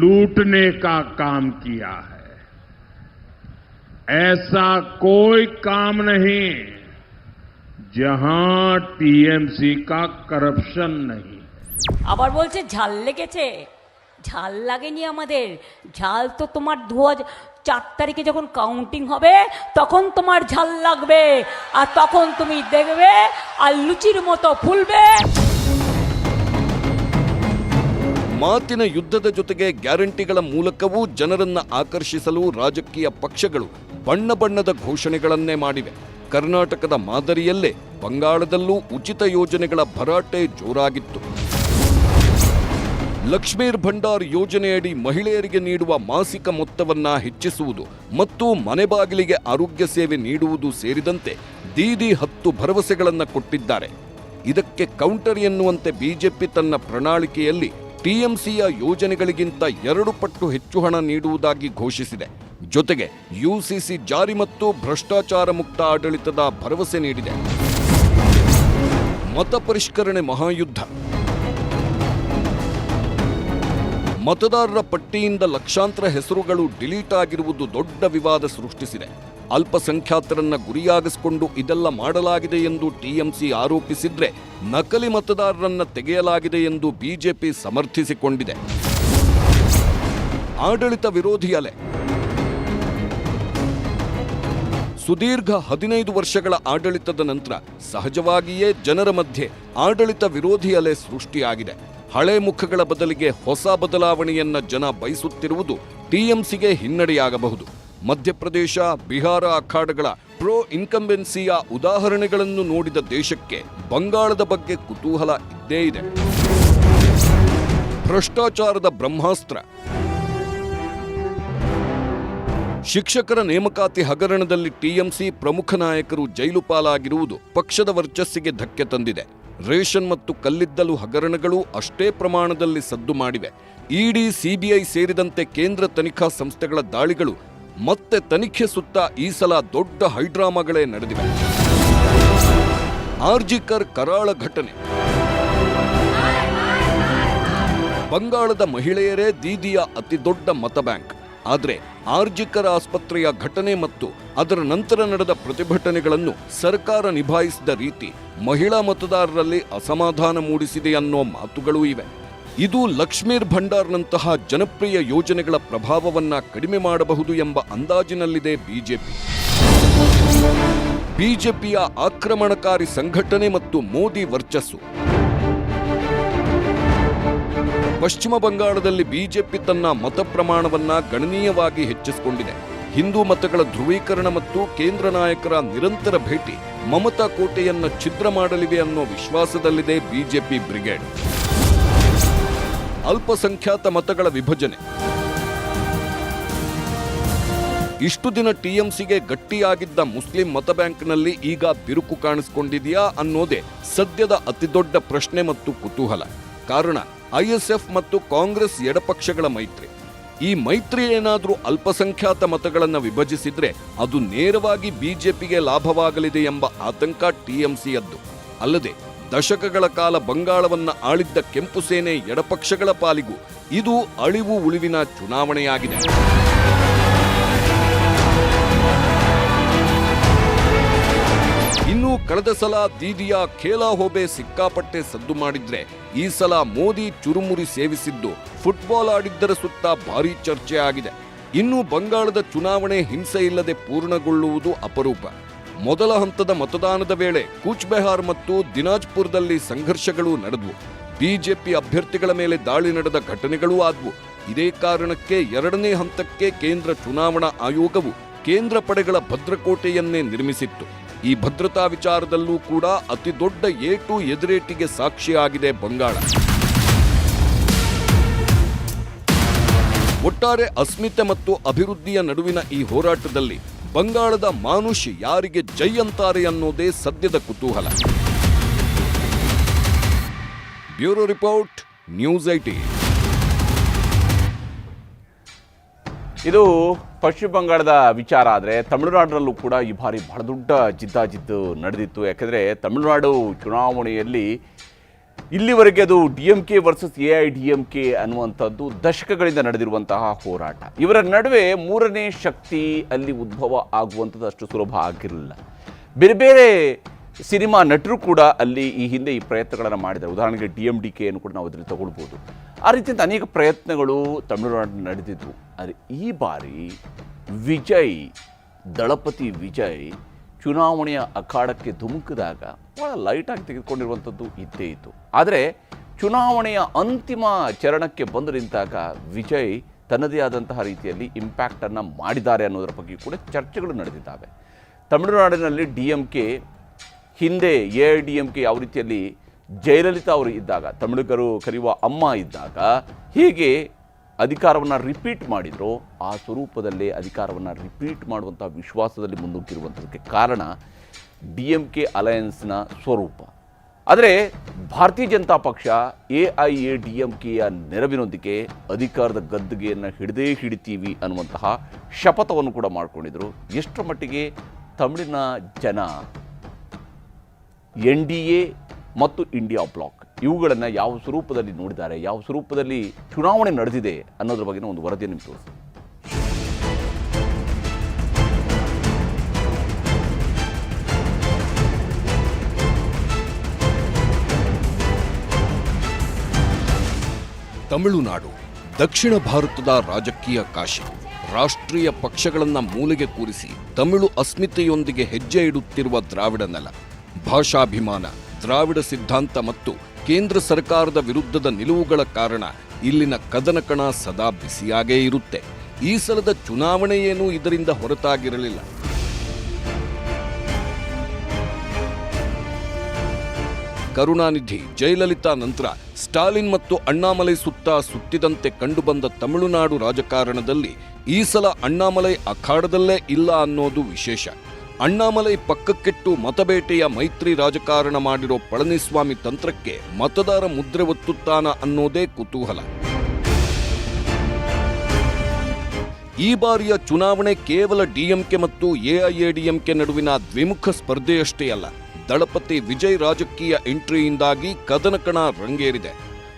लूटने का काम किया है. ऐसा कोई काम नहीं जहां टीएमसी का करप्शन नहीं. আবার বলছে ঝাল লেগেছে, ঝাল লাগেনি আমাদের। ঝাল তো তোমার 2004 তারিখে যখন কাউন্টিং হবে তখন তোমার ঝাল লাগবে, আর তখন তুমি দেখবে আর লুচির মতো ফুলবে। ಮಾತಿನ ಯುದ್ಧದ ಜೊತೆಗೆ ಗ್ಯಾರಂಟಿಗಳ ಮೂಲಕವೂ ಜನರನ್ನ ಆಕರ್ಷಿಸಲು ರಾಜಕೀಯ ಪಕ್ಷಗಳು ಬಣ್ಣ ಬಣ್ಣದ ಘೋಷಣೆಗಳನ್ನೇ ಮಾಡಿವೆ. ಕರ್ನಾಟಕದ ಮಾದರಿಯಲ್ಲೇ ಬಂಗಾಳದಲ್ಲೂ ಉಚಿತ ಯೋಜನೆಗಳ ಭರಾಟೆ ಜೋರಾಗಿತ್ತು. ಲಕ್ಷ್ಮೀರ್ ಭಂಡಾರ್ ಯೋಜನೆಯಡಿ ಮಹಿಳೆಯರಿಗೆ ನೀಡುವ ಮಾಸಿಕ ಮೊತ್ತವನ್ನ ಹೆಚ್ಚಿಸುವುದು ಮತ್ತು ಮನೆ ಬಾಗಿಲಿಗೆ ಆರೋಗ್ಯ ಸೇವೆ ನೀಡುವುದು ಸೇರಿದಂತೆ ದೀದಿ 10 ಭರವಸೆಗಳನ್ನು ಕೊಟ್ಟಿದ್ದಾರೆ. ಇದಕ್ಕೆ ಕೌಂಟರ್ ಎನ್ನುವಂತೆ ಬಿಜೆಪಿ ತನ್ನ ಪ್ರಣಾಳಿಕೆಯಲ್ಲಿ ಟಿಎಂಸಿಯ ಯೋಜನೆಗಳಿಗಿಂತ 2 ಪಟ್ಟು ಹೆಚ್ಚು ಹಣ ನೀಡುವುದಾಗಿ ಘೋಷಿಸಿದೆ. ಜೊತೆಗೆ ಯುಸಿಸಿ ಜಾರಿ ಮತ್ತು ಭ್ರಷ್ಟಾಚಾರ ಮುಕ್ತ ಆಡಳಿತದ ಭರವಸೆ ನೀಡಿದೆ. ಮತ ಪರಿಷ್ಕರಣೆ ಮಹಾಯುದ್ಧ. ಮತದಾರರ ಪಟ್ಟಿಯಿಂದ ಲಕ್ಷಾಂತರ ಹೆಸರುಗಳು ಡಿಲೀಟ್ ಆಗಿರುವುದು ದೊಡ್ಡ ವಿವಾದ ಸೃಷ್ಟಿಸಿದೆ. ಅಲ್ಪಸಂಖ್ಯಾತರನ್ನ ಗುರಿಯಾಗಿಸಿಕೊಂಡು ಇದೆಲ್ಲ ಮಾಡಲಾಗಿದೆ ಎಂದು ಟಿಎಂಸಿ ಆರೋಪಿಸಿದ್ರೆ, ನಕಲಿ ಮತದಾರರನ್ನ ತೆಗೆಯಲಾಗಿದೆ ಎಂದು ಬಿಜೆಪಿ ಸಮರ್ಥಿಸಿಕೊಂಡಿದೆ. ಆಡಳಿತ ವಿರೋಧಿ ಅಲೆ. ಸುದೀರ್ಘ 15 ವರ್ಷಗಳ ಆಡಳಿತದ ನಂತರ ಸಹಜವಾಗಿಯೇ ಜನರ ಮಧ್ಯೆ ಆಡಳಿತ ವಿರೋಧಿ ಅಲೆ ಸೃಷ್ಟಿಯಾಗಿದೆ. ಹಳೆ ಮುಖಗಳ ಬದಲಿಗೆ ಹೊಸ ಬದಲಾವಣೆಯನ್ನ ಜನ ಬಯಸುತ್ತಿರುವುದು ಟಿಎಂಸಿಗೆ ಹಿನ್ನಡೆಯಾಗಬಹುದು. ಮಧ್ಯಪ್ರದೇಶ, ಬಿಹಾರ ಅಖಾಡಗಳ ಪ್ರೋ ಇನ್ಕಂಬೆನ್ಸಿಯ ಉದಾಹರಣೆಗಳನ್ನು ನೋಡಿದ ದೇಶಕ್ಕೆ ಬಂಗಾಳದ ಬಗ್ಗೆ ಕುತೂಹಲ ಇದ್ದೇ ಇದೆ. ಭ್ರಷ್ಟಾಚಾರದ ಬ್ರಹ್ಮಾಸ್ತ್ರ. ಶಿಕ್ಷಕರ ನೇಮಕಾತಿ ಹಗರಣದಲ್ಲಿ ಟಿಎಂಸಿ ಪ್ರಮುಖ ನಾಯಕರು ಜೈಲು ಪಾಲಾಗಿರುವುದು ಪಕ್ಷದ ವರ್ಚಸ್ಸಿಗೆ ಧಕ್ಕೆ ತಂದಿದೆ. ರೇಷನ್ ಮತ್ತು ಕಲ್ಲಿದ್ದಲು ಹಗರಣಗಳು ಅಷ್ಟೇ ಪ್ರಮಾಣದಲ್ಲಿ ಸದ್ದು ಮಾಡಿವೆ. ಇಡಿ, ಸಿಬಿಐ ಸೇರಿದಂತೆ ಕೇಂದ್ರ ತನಿಖಾ ಸಂಸ್ಥೆಗಳ ದಾಳಿಗಳು ಮತ್ತೆ ತನಿಖೆ ಸುತ್ತ ಈ ಸಲ ದೊಡ್ಡ ಹೈಡ್ರಾಮಾಗಳೇ ನಡೆದಿವೆ. ಆರ್ಜಿಕರ್ ಕರಾಳ ಘಟನೆ. ಬಂಗಾಳದ ಮಹಿಳೆಯರೇ ದೀದಿಯ ಅತಿ ದೊಡ್ಡ ಮತ ಬ್ಯಾಂಕ್. ಆದರೆ ಆರ್ಜಿಕರ್ ಆಸ್ಪತ್ರೆಯ ಘಟನೆ ಮತ್ತು ಅದರ ನಂತರ ನಡೆದ ಪ್ರತಿಭಟನೆಗಳನ್ನು ಸರ್ಕಾರ ನಿಭಾಯಿಸಿದ ರೀತಿ ಮಹಿಳಾ ಮತದಾರರಲ್ಲಿ ಅಸಮಾಧಾನ ಮೂಡಿಸಿದೆ ಅನ್ನೋ ಮಾತುಗಳೂ ಇವೆ. ಇದು ಲಕ್ಷ್ಮೀರ್ ಭಂಡಾರ್ನಂತಹ ಜನಪ್ರಿಯ ಯೋಜನೆಗಳ ಪ್ರಭಾವವನ್ನ ಕಡಿಮೆ ಮಾಡಬಹುದು ಎಂಬ ಅಂದಾಜಿನಲ್ಲಿದೆ ಬಿಜೆಪಿ. ಬಿಜೆಪಿಯ ಆಕ್ರಮಣಕಾರಿ ಸಂಘಟನೆ ಮತ್ತು ಮೋದಿ ವರ್ಚಸ್ಸು. ಪಶ್ಚಿಮ ಬಂಗಾಳದಲ್ಲಿ ಬಿಜೆಪಿ ತನ್ನ ಮತ ಪ್ರಮಾಣವನ್ನ ಗಣನೀಯವಾಗಿ ಹೆಚ್ಚಿಸಿಕೊಂಡಿದೆ. ಹಿಂದೂ ಮತಗಳ ಧ್ರುವೀಕರಣ ಮತ್ತು ಕೇಂದ್ರ ನಾಯಕರ ನಿರಂತರ ಭೇಟಿ ಮಮತಾ ಕೋಟೆಯನ್ನ ಛಿದ್ರ ಮಾಡಲಿವೆ ಅನ್ನೋ ವಿಶ್ವಾಸದಲ್ಲಿದೆ ಬಿಜೆಪಿ ಬ್ರಿಗೇಡ್. ಅಲ್ಪಸಂಖ್ಯಾತ ಮತಗಳ ವಿಭಜನೆ. ಇಷ್ಟು ದಿನ ಟಿಎಂಸಿಗೆ ಗಟ್ಟಿಯಾಗಿದ್ದ ಮುಸ್ಲಿಂ ಮತ ಬ್ಯಾಂಕ್ನಲ್ಲಿ ಈಗ ಬಿರುಕು ಕಾಣಿಸಿಕೊಂಡಿದೆಯಾ ಅನ್ನೋದೇ ಸದ್ಯದ ಅತಿದೊಡ್ಡ ಪ್ರಶ್ನೆ ಮತ್ತು ಕುತೂಹಲ. ಕಾರಣ ಐಎಸ್ಎಫ್ ಮತ್ತು ಕಾಂಗ್ರೆಸ್ ಎಡಪಕ್ಷಗಳ ಮೈತ್ರಿ. ಈ ಮೈತ್ರಿ ಏನಾದರೂ ಅಲ್ಪಸಂಖ್ಯಾತ ಮತಗಳನ್ನು ವಿಭಜಿಸಿದ್ರೆ ಅದು ನೇರವಾಗಿ ಬಿಜೆಪಿಗೆ ಲಾಭವಾಗಲಿದೆ ಎಂಬ ಆತಂಕ ಟಿಎಂಸಿಯದ್ದು. ಅಲ್ಲದೆ ದಶಕಗಳ ಕಾಲ ಬಂಗಾಳವನ್ನ ಆಳಿದ್ದ ಕೆಂಪು ಸೇನೆ ಎಡಪಕ್ಷಗಳ ಪಾಲಿಗೂ ಇದು ಅಳಿವು ಉಳಿವಿನ ಚುನಾವಣೆಯಾಗಿದೆ. ಇನ್ನು ಕಳೆದ ಸಲ ದೀದಿಯ ಖೇಲಾ ಹೋಬೆ ಸಿಕ್ಕಾಪಟ್ಟೆ ಸದ್ದು ಮಾಡಿದ್ರೆ ಈ ಸಲ ಮೋದಿ ಚುರುಮುರಿ ಸೇವಿಸಿದ್ದು ಫುಟ್ಬಾಲ್ ಆಡಿದ್ದರ ಸುತ್ತ ಭಾರೀ ಚರ್ಚೆ ಆಗಿದೆ. ಇನ್ನು ಬಂಗಾಳದ ಚುನಾವಣೆ ಹಿಂಸೆ ಇಲ್ಲದೆ ಪೂರ್ಣಗೊಳ್ಳುವುದು ಅಪರೂಪ. ಮೊದಲ ಹಂತದ ಮತದಾನದ ವೇಳೆ ಕೂಚ್ ಬೆಹಾರ್ ಮತ್ತು ದಿನಾಜ್ಪುರದಲ್ಲಿ ಸಂಘರ್ಷಗಳು ನಡೆದವು. ಬಿಜೆಪಿ ಅಭ್ಯರ್ಥಿಗಳ ಮೇಲೆ ದಾಳಿ ನಡೆದ ಘಟನೆಗಳೂ ಆದವು. ಇದೇ ಕಾರಣಕ್ಕೆ ಎರಡನೇ ಹಂತಕ್ಕೆ ಕೇಂದ್ರ ಚುನಾವಣಾ ಆಯೋಗವು ಕೇಂದ್ರ ಪಡೆಗಳ ಭದ್ರಕೋಟೆಯನ್ನೇ ನಿರ್ಮಿಸಿತ್ತು. ಈ ಭದ್ರತಾ ವಿಚಾರದಲ್ಲೂ ಕೂಡ ಅತಿ ದೊಡ್ಡ ಏಟು ಎದುರೇಟಿಗೆ ಸಾಕ್ಷಿಯಾಗಿದೆ ಬಂಗಾಳ. ಒಟ್ಟಾರೆ ಅಸ್ಮಿತೆ ಮತ್ತು ಅಭಿವೃದ್ಧಿಯ ನಡುವಿನ ಈ ಹೋರಾಟದಲ್ಲಿ ಬಂಗಾಳದ ಮಾನುಷ್ ಯಾರಿಗೆ ಜೈ ಅಂತಾರೆ ಅನ್ನೋದೇ ಸದ್ಯದ ಕುತೂಹಲ. Bureau report, news 18. ಇದು ಪಶ್ಚಿಮ ಬಂಗಾಳದ ವಿಚಾರ. ಆದರೆ ತಮಿಳುನಾಡಿನಲ್ಲೂ ಕೂಡ ಈ ಬಾರಿ ಬಹಳ ದೊಡ್ಡ ಜಿದ್ದಾಜಿದ್ದು ನಡೆದಿತ್ತು. ಯಾಕೆಂದರೆ ತಮಿಳುನಾಡು ಚುನಾವಣೆಯಲ್ಲಿ ಇಲ್ಲಿವರೆಗೆ ಅದು DMK ವರ್ಸಸ್ AIDMK ಅನ್ನುವಂಥದ್ದು ದಶಕಗಳಿಂದ ನಡೆದಿರುವಂತಹ ಹೋರಾಟ. ಇವರ ನಡುವೆ ಮೂರನೇ ಶಕ್ತಿ ಅಲ್ಲಿ ಉದ್ಭವ ಆಗುವಂಥದ್ದು ಅಷ್ಟು ಸುಲಭ ಆಗಿರಲಿಲ್ಲ. ಬೇರೆ ಬೇರೆ ಸಿನಿಮಾ ನಟರು ಕೂಡ ಅಲ್ಲಿ ಈ ಹಿಂದೆ ಈ ಪ್ರಯತ್ನಗಳನ್ನು ಮಾಡಿದ್ದಾರೆ. ಉದಾಹರಣೆಗೆ DMDK ಅನ್ನು ಕೂಡ ನಾವು ಅದರಲ್ಲಿ ತಗೊಳ್ಬೋದು. ಆ ರೀತಿಯಂತ ಅನೇಕ ಪ್ರಯತ್ನಗಳು ತಮಿಳುನಾಡು ನಡೆದಿದ್ವು. ಆದರೆ ಈ ಬಾರಿ ದಳಪತಿ ವಿಜಯ್ ಚುನಾವಣೆಯ ಅಖಾಡಕ್ಕೆ ಧುಮುಕಿದಾಗ ಭಾಳ ಲೈಟಾಗಿ ತೆಗೆದುಕೊಂಡಿರುವಂಥದ್ದು ಇದ್ದೇ ಇತ್ತು. ಆದರೆ ಚುನಾವಣೆಯ ಅಂತಿಮ ಚರಣಕ್ಕೆ ಬಂದು ನಿಂತಾಗ ವಿಜಯ್ ತನ್ನದೇ ಆದಂತಹ ರೀತಿಯಲ್ಲಿ ಇಂಪ್ಯಾಕ್ಟನ್ನು ಮಾಡಿದ್ದಾರೆ ಅನ್ನೋದರ ಬಗ್ಗೆ ಕೂಡ ಚರ್ಚೆಗಳು ನಡೆದಿದ್ದಾವೆ. ತಮಿಳುನಾಡಿನಲ್ಲಿ DMK ಹಿಂದೆ AIDMK ಯಾವ ರೀತಿಯಲ್ಲಿ ಜಯಲಲಿತಾ ಅವರು ಇದ್ದಾಗ, ತಮಿಳುಗರು ಕರೆಯುವ ಅಮ್ಮ ಇದ್ದಾಗ ಹೀಗೆ ಅಧಿಕಾರವನ್ನು ರಿಪೀಟ್ ಮಾಡಿದ್ರು, ಆ ಸ್ವರೂಪದಲ್ಲೇ ಅಧಿಕಾರವನ್ನು ರಿಪೀಟ್ ಮಾಡುವಂಥ ವಿಶ್ವಾಸದಲ್ಲಿ ಮುನ್ನುಗ್ಗಿರುವಂಥದ್ದಕ್ಕೆ ಕಾರಣ DMK ಅಲಯನ್ಸ್ನ ಸ್ವರೂಪ. ಆದರೆ ಭಾರತೀಯ ಜನತಾ ಪಕ್ಷ AIADMKಯ ನೆರವಿನೊಂದಿಗೆ ಅಧಿಕಾರದ ಗದ್ದುಗೆಯನ್ನು ಹಿಡಿತೀವಿ ಅನ್ನುವಂತಹ ಶಪಥವನ್ನು ಕೂಡ ಮಾಡಿಕೊಂಡಿದ್ರು. ಎಷ್ಟರ ಮಟ್ಟಿಗೆ ತಮಿಳಿನ ಜನ NDA ಮತ್ತು ಇಂಡಿಯಾ ಬ್ಲಾಕ್ ಇವುಗಳನ್ನು ಯಾವ ಸ್ವರೂಪದಲ್ಲಿ ನೋಡಿದ್ದಾರೆ, ಯಾವ ಸ್ವರೂಪದಲ್ಲಿ ಚುನಾವಣೆ ನಡೆದಿದೆ ಅನ್ನೋದ್ರ ಬಗ್ಗೆ ಒಂದು ವರದಿಯನ್ನು ನಿಮಗೆ ತೋರಿಸಿ. ತಮಿಳುನಾಡು ದಕ್ಷಿಣ ಭಾರತದ ರಾಜಕೀಯ ಕಾಶಿ. ರಾಷ್ಟ್ರೀಯ ಪಕ್ಷಗಳನ್ನ ಮೂಲೆಗೆ ಕೂರಿಸಿ ತಮಿಳು ಅಸ್ಮಿತೆಯೊಂದಿಗೆ ಹೆಜ್ಜೆ ಇಡುತ್ತಿರುವ ದ್ರಾವಿಡ ನೆಲ. ಭಾಷಾಭಿಮಾನ, ದ್ರಾವಿಡ ಸಿದ್ಧಾಂತ ಮತ್ತು ಕೇಂದ್ರ ಸರ್ಕಾರದ ವಿರುದ್ಧದ ನಿಲುವುಗಳ ಕಾರಣ ಇಲ್ಲಿನ ಕದನಕಣ ಸದಾ ಬಿಸಿಯಾಗೇ ಇರುತ್ತೆ. ಈ ಸಲದ ಚುನಾವಣೆಯೇನೂ ಇದರಿಂದ ಹೊರತಾಗಿರಲಿಲ್ಲ. ಕರುಣಾನಿಧಿ, ಜಯಲಲಿತಾ ನಂತರ ಸ್ಟಾಲಿನ್ ಮತ್ತು ಅಣ್ಣಾಮಲೈ ಸುತ್ತಿದಂತೆ ಕಂಡುಬಂದ ತಮಿಳುನಾಡು ರಾಜಕಾರಣದಲ್ಲಿ ಈ ಸಲ ಅಣ್ಣಾಮಲೈ ಅಖಾಡದಲ್ಲೇ ಇಲ್ಲ ಅನ್ನೋದು ವಿಶೇಷ. ಅಣ್ಣಾಮಲೈ ಪಕ್ಕಕ್ಕಿಟ್ಟು ಮತಬೇಟೆಯ ಮೈತ್ರಿ ರಾಜಕಾರಣ ಮಾಡಿರೋ ಪಳನಿಸ್ವಾಮಿ ತಂತ್ರಕ್ಕೆ ಮತದಾರ ಮುದ್ರೆ ಒತ್ತುತ್ತಾನ ಅನ್ನೋದೇ ಕುತೂಹಲ. ಈ ಬಾರಿಯ ಚುನಾವಣೆ ಕೇವಲ ಡಿಎಂಕೆ ಮತ್ತು ಎಐಎಡಿಎಂಕೆ ನಡುವಿನ ದ್ವಿಮುಖ ಸ್ಪರ್ಧೆಯಷ್ಟೇ ಅಲ್ಲ. ದಳಪತಿ ವಿಜಯ್ ರಾಜಕೀಯ ಎಂಟ್ರಿಯಿಂದಾಗಿ ಕದನಕಣ ರಂಗೇರಿದೆ.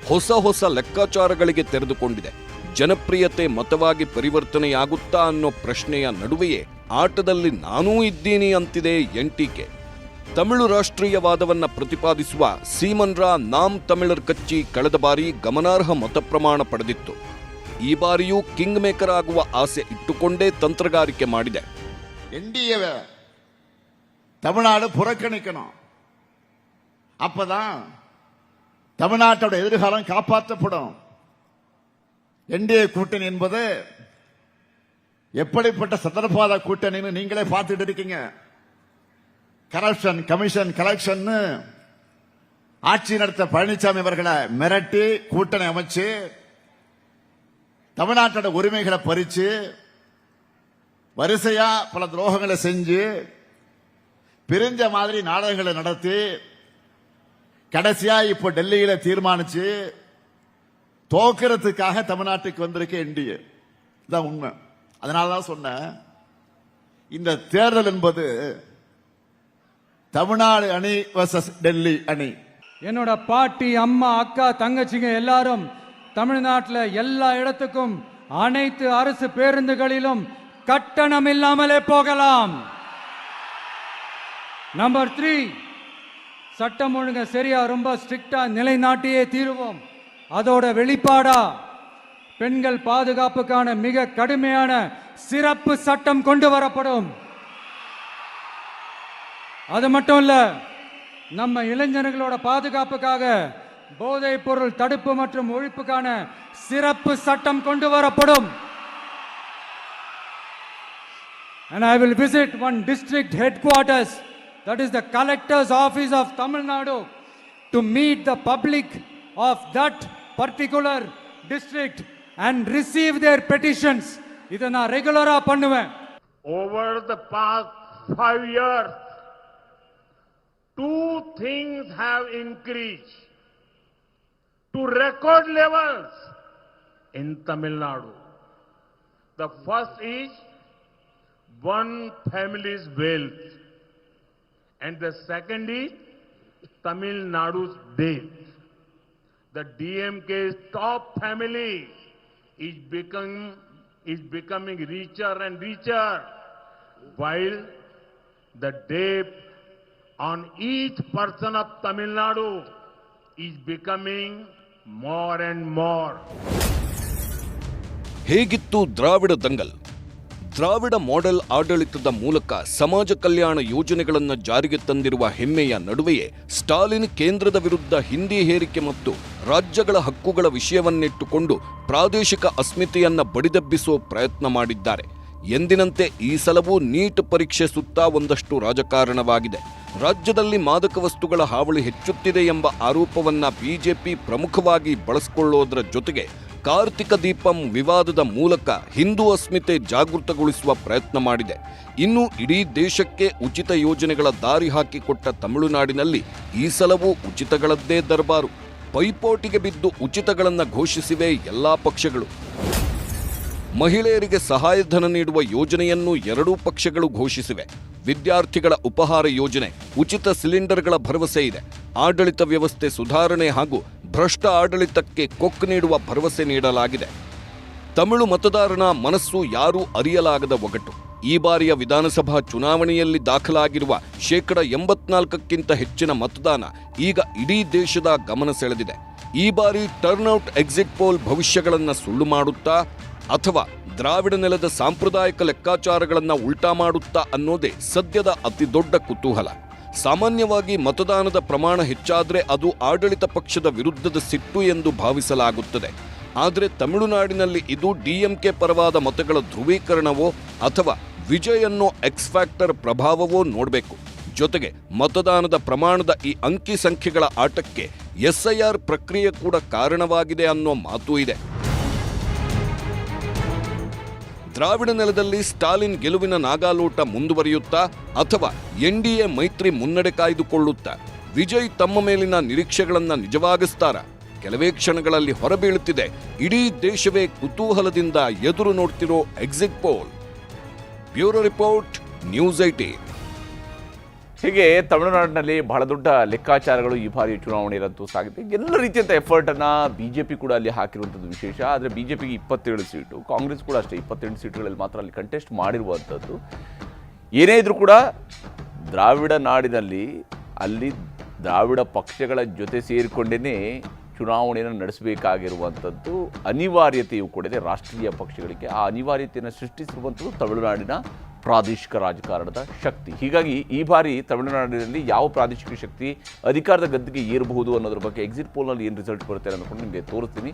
ಹೊಸ ಲೆಕ್ಕಾಚಾರಗಳಿಗೆ ತೆರೆದುಕೊಂಡಿದೆ. ಜನಪ್ರಿಯತೆ ಮತವಾಗಿ ಪರಿವರ್ತನೆಯಾಗುತ್ತಾ ಅನ್ನೋ ಪ್ರಶ್ನೆಯ ನಡುವೆಯೇ ಆಟದಲ್ಲಿ ನಾನೂ ಇದ್ದೀನಿ ಅಂತಿದೆ ಎನ್ಟಿಕೆ. ತಮಿಳು ರಾಷ್ಟ್ರೀಯವಾದವನ್ನ ಪ್ರತಿಪಾದಿಸುವ ಸೀಮನ್ರಾ ನಾಮ್ ತಮಿಳರ್ ಕಚ್ಚಿ ಕಳೆದ ಬಾರಿ ಗಮನಾರ್ಹ ಮತಪ್ರಮಾಣ ಪಡೆದಿತ್ತು. ಈ ಬಾರಿಯೂ ಕಿಂಗ್ ಮೇಕರ್ ಆಗುವ ಆಸೆ ಇಟ್ಟುಕೊಂಡೇ ತಂತ್ರಗಾರಿಕೆ ಮಾಡಿದೆ. NDA தமிழ்நாடு புறக்கணிக்கணும். அப்பதான் தமிழ்நாட்டோட எதிர்காலம் காப்பாற்றப்படும். NDA கூட்டணி என்பது எப்படிப்பட்ட சந்தர்ப்பாத கூட்டணின்னு நீங்களே பார்த்துட்டு இருக்கீங்க. கரப்ஷன் கமிஷன் கலெக்ஷன் ஆட்சி நடத்த பழனிசாமி அவர்களை மிரட்டி கூட்டணி அமைச்சு தமிழ்நாட்டோட உரிமைகளை பறிச்சு வரிசையா பல துரோகங்களை செஞ்சு பிரிஞ்ச மாதிரி நாடகங்களை நடத்தி கடைசியா இப்போ டெல்லியில தீர்மானிச்சு தோக்கிறதுக்காக தமிழ்நாட்டுக்கு வந்திருக்க NDA. இதான் உண்மை. அதனாலதான் சொன்னேன், இந்த தேர்தல் என்பது தமிழ்நாடு அணி வர்சஸ் டெல்லி அணி. என்னோட பாட்டி, அம்மா, அக்கா, தங்கச்சிங்க எல்லாரும் தமிழ்நாட்டில் எல்லா இடத்துக்கும் அனைத்து அரசு பேருந்துகளிலும் கட்டணம் இல்லாமலே போகலாம். நம்பர் 3, சட்டம் ஒழுங்க சரியா ரொம்ப ஸ்ட்ரிக்டா நிலைநாட்டியே தீருவோம். அதோட வெளிப்பாடா பெண்கள் பாதுகாப்புக்கான மிக கடுமையான சிறப்பு சட்டம் கொண்டு வரப்படும். அது மட்டும் இல்ல, நம்ம இளைஞர்களோட பாதுகாப்புக்காக போதைப் பொருள் தடுப்பு மற்றும் ஒழிப்புக்கான சிறப்பு சட்டம் கொண்டு வரப்படும். And I will visit one district headquarters, that is the collector's office of Tamil Nadu, to meet the public of that particular district and receive their petitions. Idu na regular ah pannuven. Over the past 5 years, 2 things have increased to record levels in Tamil Nadu. The first is one family's wealth, and the second is Tamil Nadu's death. The DMK's top family is becoming richer and richer, while the debt on each person of Tamil Nadu is becoming more and more. ಹೇಗಿತ್ತು ದ್ರಾವಿಡ ದಂಗಲ್? ದ್ರಾವಿಡ model ಆಡಳಿತದ ಮೂಲಕ ಸಮಾಜ ಕಲ್ಯಾಣ ಯೋಜನೆಗಳನ್ನು ಜಾರಿಗೆ ತಂದಿರುವ ಹೆಮ್ಮೆಯ ನಡುವೆಯೇ ಸ್ಟಾಲಿನ್ ಕೇಂದ್ರದ ವಿರುದ್ಧ ಹಿಂದಿ ಹೇರಿಕೆ ಮತ್ತು ರಾಜ್ಯಗಳ ಹಕ್ಕುಗಳ ವಿಷಯವನ್ನಿಟ್ಟುಕೊಂಡು ಪ್ರಾದೇಶಿಕ ಅಸ್ಮಿತೆಯನ್ನ ಬಡಿದೆಬ್ಬಿಸುವ ಪ್ರಯತ್ನ ಮಾಡಿದ್ದಾರೆ. ಎಂದಿನಂತೆ ಈ ಸಲವೂ ನೀಟ್ ಪರೀಕ್ಷೆ ಸುತ್ತ ಒಂದಷ್ಟು ರಾಜಕಾರಣವಾಗಿದೆ. ರಾಜ್ಯದಲ್ಲಿ ಮಾದಕ ವಸ್ತುಗಳ ಹಾವಳಿ ಹೆಚ್ಚುತ್ತಿದೆ ಎಂಬ ಆರೋಪವನ್ನ ಬಿಜೆಪಿ ಪ್ರಮುಖವಾಗಿ ಬಳಸಿಕೊಳ್ಳೋದರ ಜೊತೆಗೆ ಕಾರ್ತಿಕ ದೀಪಂ ವಿವಾದದ ಮೂಲಕ ಹಿಂದೂ ಅಸ್ಮಿತೆ ಜಾಗೃತಗೊಳಿಸುವ ಪ್ರಯತ್ನ ಮಾಡಿದೆ. ಇನ್ನು ಇಡೀ ದೇಶಕ್ಕೆ ಉಚಿತ ಯೋಜನೆಗಳ ದಾರಿ ಹಾಕಿಕೊಟ್ಟ ತಮಿಳುನಾಡಿನಲ್ಲಿ ಈ ಸಲವೂ ಉಚಿತಗಳದ್ದೇ ದರ್ಬಾರು. ಪೈಪೋಟಿಗೆ ಬಿದ್ದು ಉಚಿತಗಳನ್ನು ಘೋಷಿಸಿವೆ ಎಲ್ಲಾ ಪಕ್ಷಗಳು. ಮಹಿಳೆಯರಿಗೆ ಸಹಾಯಧನ ನೀಡುವ ಯೋಜನೆಯನ್ನು ಎರಡೂ ಪಕ್ಷಗಳು ಘೋಷಿಸಿವೆ. ವಿದ್ಯಾರ್ಥಿಗಳ ಉಪಹಾರ ಯೋಜನೆ, ಉಚಿತ ಸಿಲಿಂಡರ್ಗಳ ಭರವಸೆ ಇದೆ. ಆಡಳಿತ ವ್ಯವಸ್ಥೆ ಸುಧಾರಣೆ ಹಾಗೂ ಭ್ರಷ್ಟ ಆಡಳಿತಕ್ಕೆ ಕೊಕ್ಕು ನೀಡುವ ಭರವಸೆ ನೀಡಲಾಗಿದೆ. ತಮಿಳು ಮತದಾರನ ಮನಸ್ಸು ಯಾರೂ ಅರಿಯಲಾಗದ ಒಗಟು. ಈ ಬಾರಿಯ ವಿಧಾನಸಭಾ ಚುನಾವಣೆಯಲ್ಲಿ ದಾಖಲಾಗಿರುವ 84% ಹೆಚ್ಚಿನ ಮತದಾನ ಈಗ ಇಡೀ ದೇಶದ ಗಮನ ಸೆಳೆದಿದೆ. ಈ ಬಾರಿ ಟರ್ನೌಟ್ ಎಕ್ಸಿಟ್ ಪೋಲ್ ಭವಿಷ್ಯಗಳನ್ನು ಸುಳ್ಳು ಮಾಡುತ್ತಾ ಅಥವಾ ದ್ರಾವಿಡ ನೆಲದ ಸಾಂಪ್ರದಾಯಿಕ ಲೆಕ್ಕಾಚಾರಗಳನ್ನು ಉಲ್ಟಾ ಮಾಡುತ್ತಾ ಅನ್ನೋದೇ ಸದ್ಯದ ಅತಿದೊಡ್ಡ ಕುತೂಹಲ. ಸಾಮಾನ್ಯವಾಗಿ ಮತದಾನದ ಪ್ರಮಾಣ ಹೆಚ್ಚಾದರೆ ಅದು ಆಡಳಿತ ಪಕ್ಷದ ವಿರುದ್ಧದ ಸಿಟ್ಟು ಎಂದು ಭಾವಿಸಲಾಗುತ್ತದೆ. ಆದರೆ ತಮಿಳುನಾಡಿನಲ್ಲಿ ಇದು ಡಿಎಂಕೆ ಪರವಾದ ಮತಗಳ ಧ್ರುವೀಕರಣವೋ ಅಥವಾ ವಿಜಯ್ ಅನ್ನೋ ಎಕ್ಸ್ ಫ್ಯಾಕ್ಟರ್ ಪ್ರಭಾವವೋ ನೋಡಬೇಕು. ಜೊತೆಗೆ ಮತದಾನದ ಪ್ರಮಾಣದ ಈ ಅಂಕಿ ಸಂಖ್ಯೆಗಳ ಆಟಕ್ಕೆ ಎಸ್ಐಆರ್ ಪ್ರಕ್ರಿಯೆ ಕೂಡ ಕಾರಣವಾಗಿದೆ ಅನ್ನೋ ಮಾತೂ ಇದೆ. ದ್ರಾವಿಡ ನೆಲದಲ್ಲಿ ಸ್ಟಾಲಿನ್ ಗೆಲುವಿನ ನಾಗಾಲೋಟ ಮುಂದುವರಿಯುತ್ತಾ ಅಥವಾ NDA ಮೈತ್ರಿ ಮುನ್ನಡೆ ಕಾಯ್ದುಕೊಳ್ಳುತ್ತಾ ವಿಜಯ್ ತಮ್ಮ ಮೇಲಿನ ನಿರೀಕ್ಷೆಗಳನ್ನು ನಿಜವಾಗಿಸ್ತಾರ? ಕೆಲವೇ ಕ್ಷಣಗಳಲ್ಲಿ ಹೊರಬೀಳುತ್ತಿದೆ. ಇಡೀ ದೇಶವೇ ಕುತೂಹಲದಿಂದ ಎದುರು ನೋಡ್ತಿರೋ exit poll. Bureau report, news 18. ಹೀಗೆ ತಮಿಳುನಾಡಿನಲ್ಲಿ ಬಹಳ ದೊಡ್ಡ ಲೆಕ್ಕಾಚಾರಗಳು ಈ ಬಾರಿ ಚುನಾವಣೆಯಲ್ಲಂತೂ ಸಾಗಿದೆ. ಎಲ್ಲ ರೀತಿಯಂಥ ಎಫರ್ಟನ್ನು BJP ಕೂಡ ಅಲ್ಲಿ ಹಾಕಿರುವಂಥದ್ದು ವಿಶೇಷ. ಆದರೆ BJPಗೆ 27 ಸೀಟು, ಕಾಂಗ್ರೆಸ್ ಕೂಡ ಅಷ್ಟೇ 28 ಸೀಟುಗಳಲ್ಲಿ ಮಾತ್ರ ಅಲ್ಲಿ ಕಂಟೆಸ್ಟ್ ಮಾಡಿರುವಂಥದ್ದು. ಏನೇ ಇದ್ರೂ ಕೂಡ ದ್ರಾವಿಡ ನಾಡಿನಲ್ಲಿ ಅಲ್ಲಿ ದ್ರಾವಿಡ ಪಕ್ಷಗಳ ಜೊತೆ ಸೇರಿಕೊಂಡೇ ಚುನಾವಣೆಯನ್ನು ನಡೆಸಬೇಕಾಗಿರುವಂಥದ್ದು ಅನಿವಾರ್ಯತೆಯೂ ಕೂಡ ಇದೆ ರಾಷ್ಟ್ರೀಯ ಪಕ್ಷಗಳಿಗೆ. ಆ ಅನಿವಾರ್ಯತೆಯನ್ನು ಸೃಷ್ಟಿಸಿರುವಂಥದ್ದು ತಮಿಳುನಾಡಿನ ಪ್ರಾದೇಶಿಕ ರಾಜಕಾರಣದ ಶಕ್ತಿ. ಹೀಗಾಗಿ ಈ ಬಾರಿ ತಮಿಳುನಾಡಿನಲ್ಲಿ ಯಾವ ಪ್ರಾದೇಶಿಕ ಶಕ್ತಿ ಅಧಿಕಾರದ ಗದ್ದುಗೆ ಏರಬಹುದು ಅನ್ನೋದ್ರ ಬಗ್ಗೆ ಎಕ್ಸಿಟ್ ಪೋಲ್ನಲ್ಲಿ ಏನು ರಿಸಲ್ಟ್ ಬರುತ್ತೆ ಅಂದ್ಕೊಂಡು ನಿಮಗೆ ತೋರಿಸ್ತೀನಿ.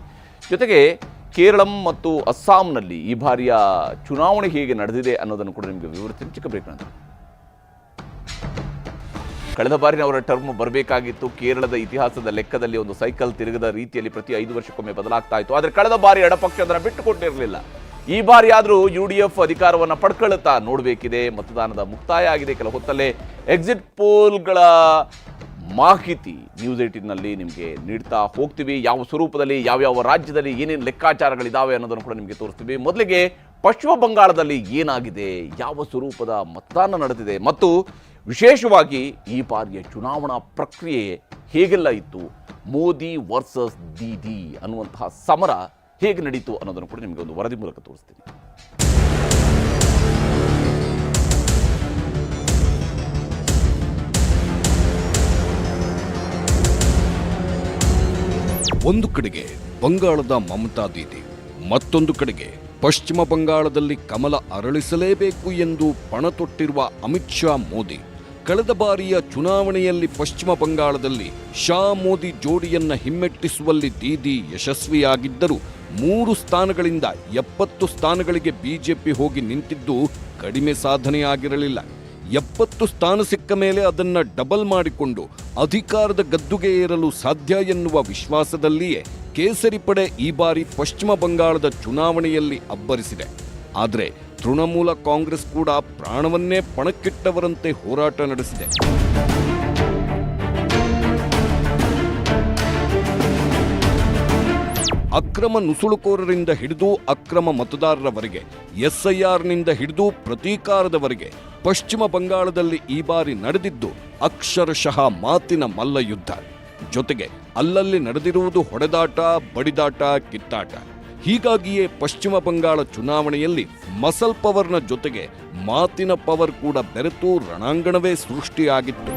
ಜೊತೆಗೆ ಕೇರಳಂ ಮತ್ತು ಅಸ್ಸಾಂನಲ್ಲಿ ಈ ಬಾರಿಯ ಚುನಾವಣೆ ಹೇಗೆ ನಡೆದಿದೆ ಅನ್ನೋದನ್ನು ಕೂಡ ನಿಮಗೆ ವಿವರಿಸ್ತೀನಿ. ಚಿಕ್ಕ ಬ್ರೇಕ್ ನಂತರ. ಕಳೆದ ಬಾರಿ ಅವರ ಟರ್ಮ್ ಬರಬೇಕಾಗಿತ್ತು. ಕೇರಳದ ಇತಿಹಾಸದ ಲೆಕ್ಕದಲ್ಲಿ ಒಂದು ಸೈಕಲ್ ತಿರುಗದ ರೀತಿಯಲ್ಲಿ ಪ್ರತಿ 5 ವರ್ಷಕ್ಕೊಮ್ಮೆ ಬದಲಾಗ್ತಾ ಇತ್ತು. ಆದರೆ ಕಳೆದ ಬಾರಿ ಎಡಪಕ್ಷ ಅದನ್ನು ಬಿಟ್ಟುಕೊಟ್ಟಿರಲಿಲ್ಲ. ಈ ಬಾರಿ ಆದರೂ UDF ಅಧಿಕಾರವನ್ನು ಪಡ್ಕೊಳ್ಳುತ್ತಾ ನೋಡಬೇಕಿದೆ. ಮತದಾನದ ಮುಕ್ತಾಯ ಆಗಿದೆ. ಕೆಲ ಹೊತ್ತಲ್ಲೇ ಎಕ್ಸಿಟ್ ಪೋಲ್ಗಳ ಮಾಹಿತಿ ನ್ಯೂಸ್ 18ನಲ್ಲಿ ನಿಮಗೆ ನೀಡ್ತಾ ಹೋಗ್ತೀವಿ. ಯಾವ ಸ್ವರೂಪದಲ್ಲಿ ಯಾವ್ಯಾವ ರಾಜ್ಯದಲ್ಲಿ ಏನೇನು ಲೆಕ್ಕಾಚಾರಗಳಿದ್ದಾವೆ ಅನ್ನೋದನ್ನು ಕೂಡ ನಿಮಗೆ ತೋರಿಸ್ತೀವಿ. ಮೊದಲಿಗೆ ಪಶ್ಚಿಮ ಬಂಗಾಳದಲ್ಲಿ ಏನಾಗಿದೆ, ಯಾವ ಸ್ವರೂಪದ ಮತದಾನ ನಡೆದಿದೆ ಮತ್ತು ವಿಶೇಷವಾಗಿ ಈ ಬಾರಿಯ ಚುನಾವಣಾ ಪ್ರಕ್ರಿಯೆ ಹೇಗೆಲ್ಲ ಇತ್ತು, ಮೋದಿ ವರ್ಸಸ್ ದೀದಿ ಅನ್ನುವಂತಹ ಸಮರ ಹೇಗೆ ನಡೀತು ಅನ್ನೋದನ್ನು ಕೂಡ ನಿಮಗೆ ಒಂದು ವರದಿ ಮೂಲಕ ತೋರಿಸ್ತೀನಿ. ಒಂದು ಕಡೆಗೆ ಬಂಗಾಳದ ಮಮತಾ ದೀದಿ, ಮತ್ತೊಂದು ಕಡೆಗೆ ಪಶ್ಚಿಮ ಬಂಗಾಳದಲ್ಲಿ ಕಮಲ ಅರಳಿಸಲೇಬೇಕು ಎಂದು ಪಣ ತೊಟ್ಟಿರುವ ಅಮಿತ್ ಶಾ ಮೋದಿ. ಕಳೆದ ಬಾರಿಯ ಚುನಾವಣೆಯಲ್ಲಿ ಪಶ್ಚಿಮ ಬಂಗಾಳದಲ್ಲಿ ಶಾ ಮೋದಿ ಜೋಡಿಯನ್ನ ಹಿಮ್ಮೆಟ್ಟಿಸುವಲ್ಲಿ ದೀದಿ ಯಶಸ್ವಿಯಾಗಿದ್ದರೂ 3 ಸ್ಥಾನಗಳಿಂದ 70 ಸ್ಥಾನಗಳಿಗೆ ಬಿಜೆಪಿ ಹೋಗಿ ನಿಂತಿದ್ದು ಕಡಿಮೆ ಸಾಧನೆಯಾಗಿರಲಿಲ್ಲ. 70 ಸ್ಥಾನ ಸಿಕ್ಕ ಮೇಲೆ ಅದನ್ನ ಡಬಲ್ ಮಾಡಿಕೊಂಡು ಅಧಿಕಾರದ ಗದ್ದುಗೆ ಏರಲು ಸಾಧ್ಯ ಎನ್ನುವ ವಿಶ್ವಾಸದಲ್ಲಿಯೇ ಕೇಸರಿ ಪಡೆ ಈ ಬಾರಿ ಪಶ್ಚಿಮ ಬಂಗಾಳದ ಚುನಾವಣೆಯಲ್ಲಿ ಅಬ್ಬರಿಸಿದೆ. ಆದರೆ ತೃಣಮೂಲ ಕಾಂಗ್ರೆಸ್ ಕೂಡ ಪ್ರಾಣವನ್ನೇ ಪಣಕ್ಕಿಟ್ಟವರಂತೆ ಹೋರಾಟ ನಡೆಸಿದೆ. ಅಕ್ರಮ ನುಸುಳುಕೋರರಿಂದ ಹಿಡಿದು ಅಕ್ರಮ ಮತದಾರರವರೆಗೆ, ಎಸ್ಐಆರ್ನಿಂದ ಹಿಡಿದು ಪ್ರತೀಕಾರದವರೆಗೆ ಪಶ್ಚಿಮ ಬಂಗಾಳದಲ್ಲಿ ಈ ಬಾರಿ ನಡೆದಿದ್ದು ಅಕ್ಷರಶಃ ಮಾತಿನ ಮಲ್ಲಯುದ್ಧ. ಜೊತೆಗೆ ಅಲ್ಲಲ್ಲಿ ನಡೆದಿರುವುದು ಹೊಡೆದಾಟ, ಬಡಿದಾಟ, ಕಿತ್ತಾಟ. ಹೀಗಾಗಿಯೇ ಪಶ್ಚಿಮ ಬಂಗಾಳ ಚುನಾವಣೆಯಲ್ಲಿ ಮಸಲ್ ಪವರ್ನ ಜೊತೆಗೆ ಮಾತಿನ ಪವರ್ ಕೂಡ ಬೆರೆತು ರಣಾಂಗಣವೇ ಸೃಷ್ಟಿಯಾಗಿತ್ತು.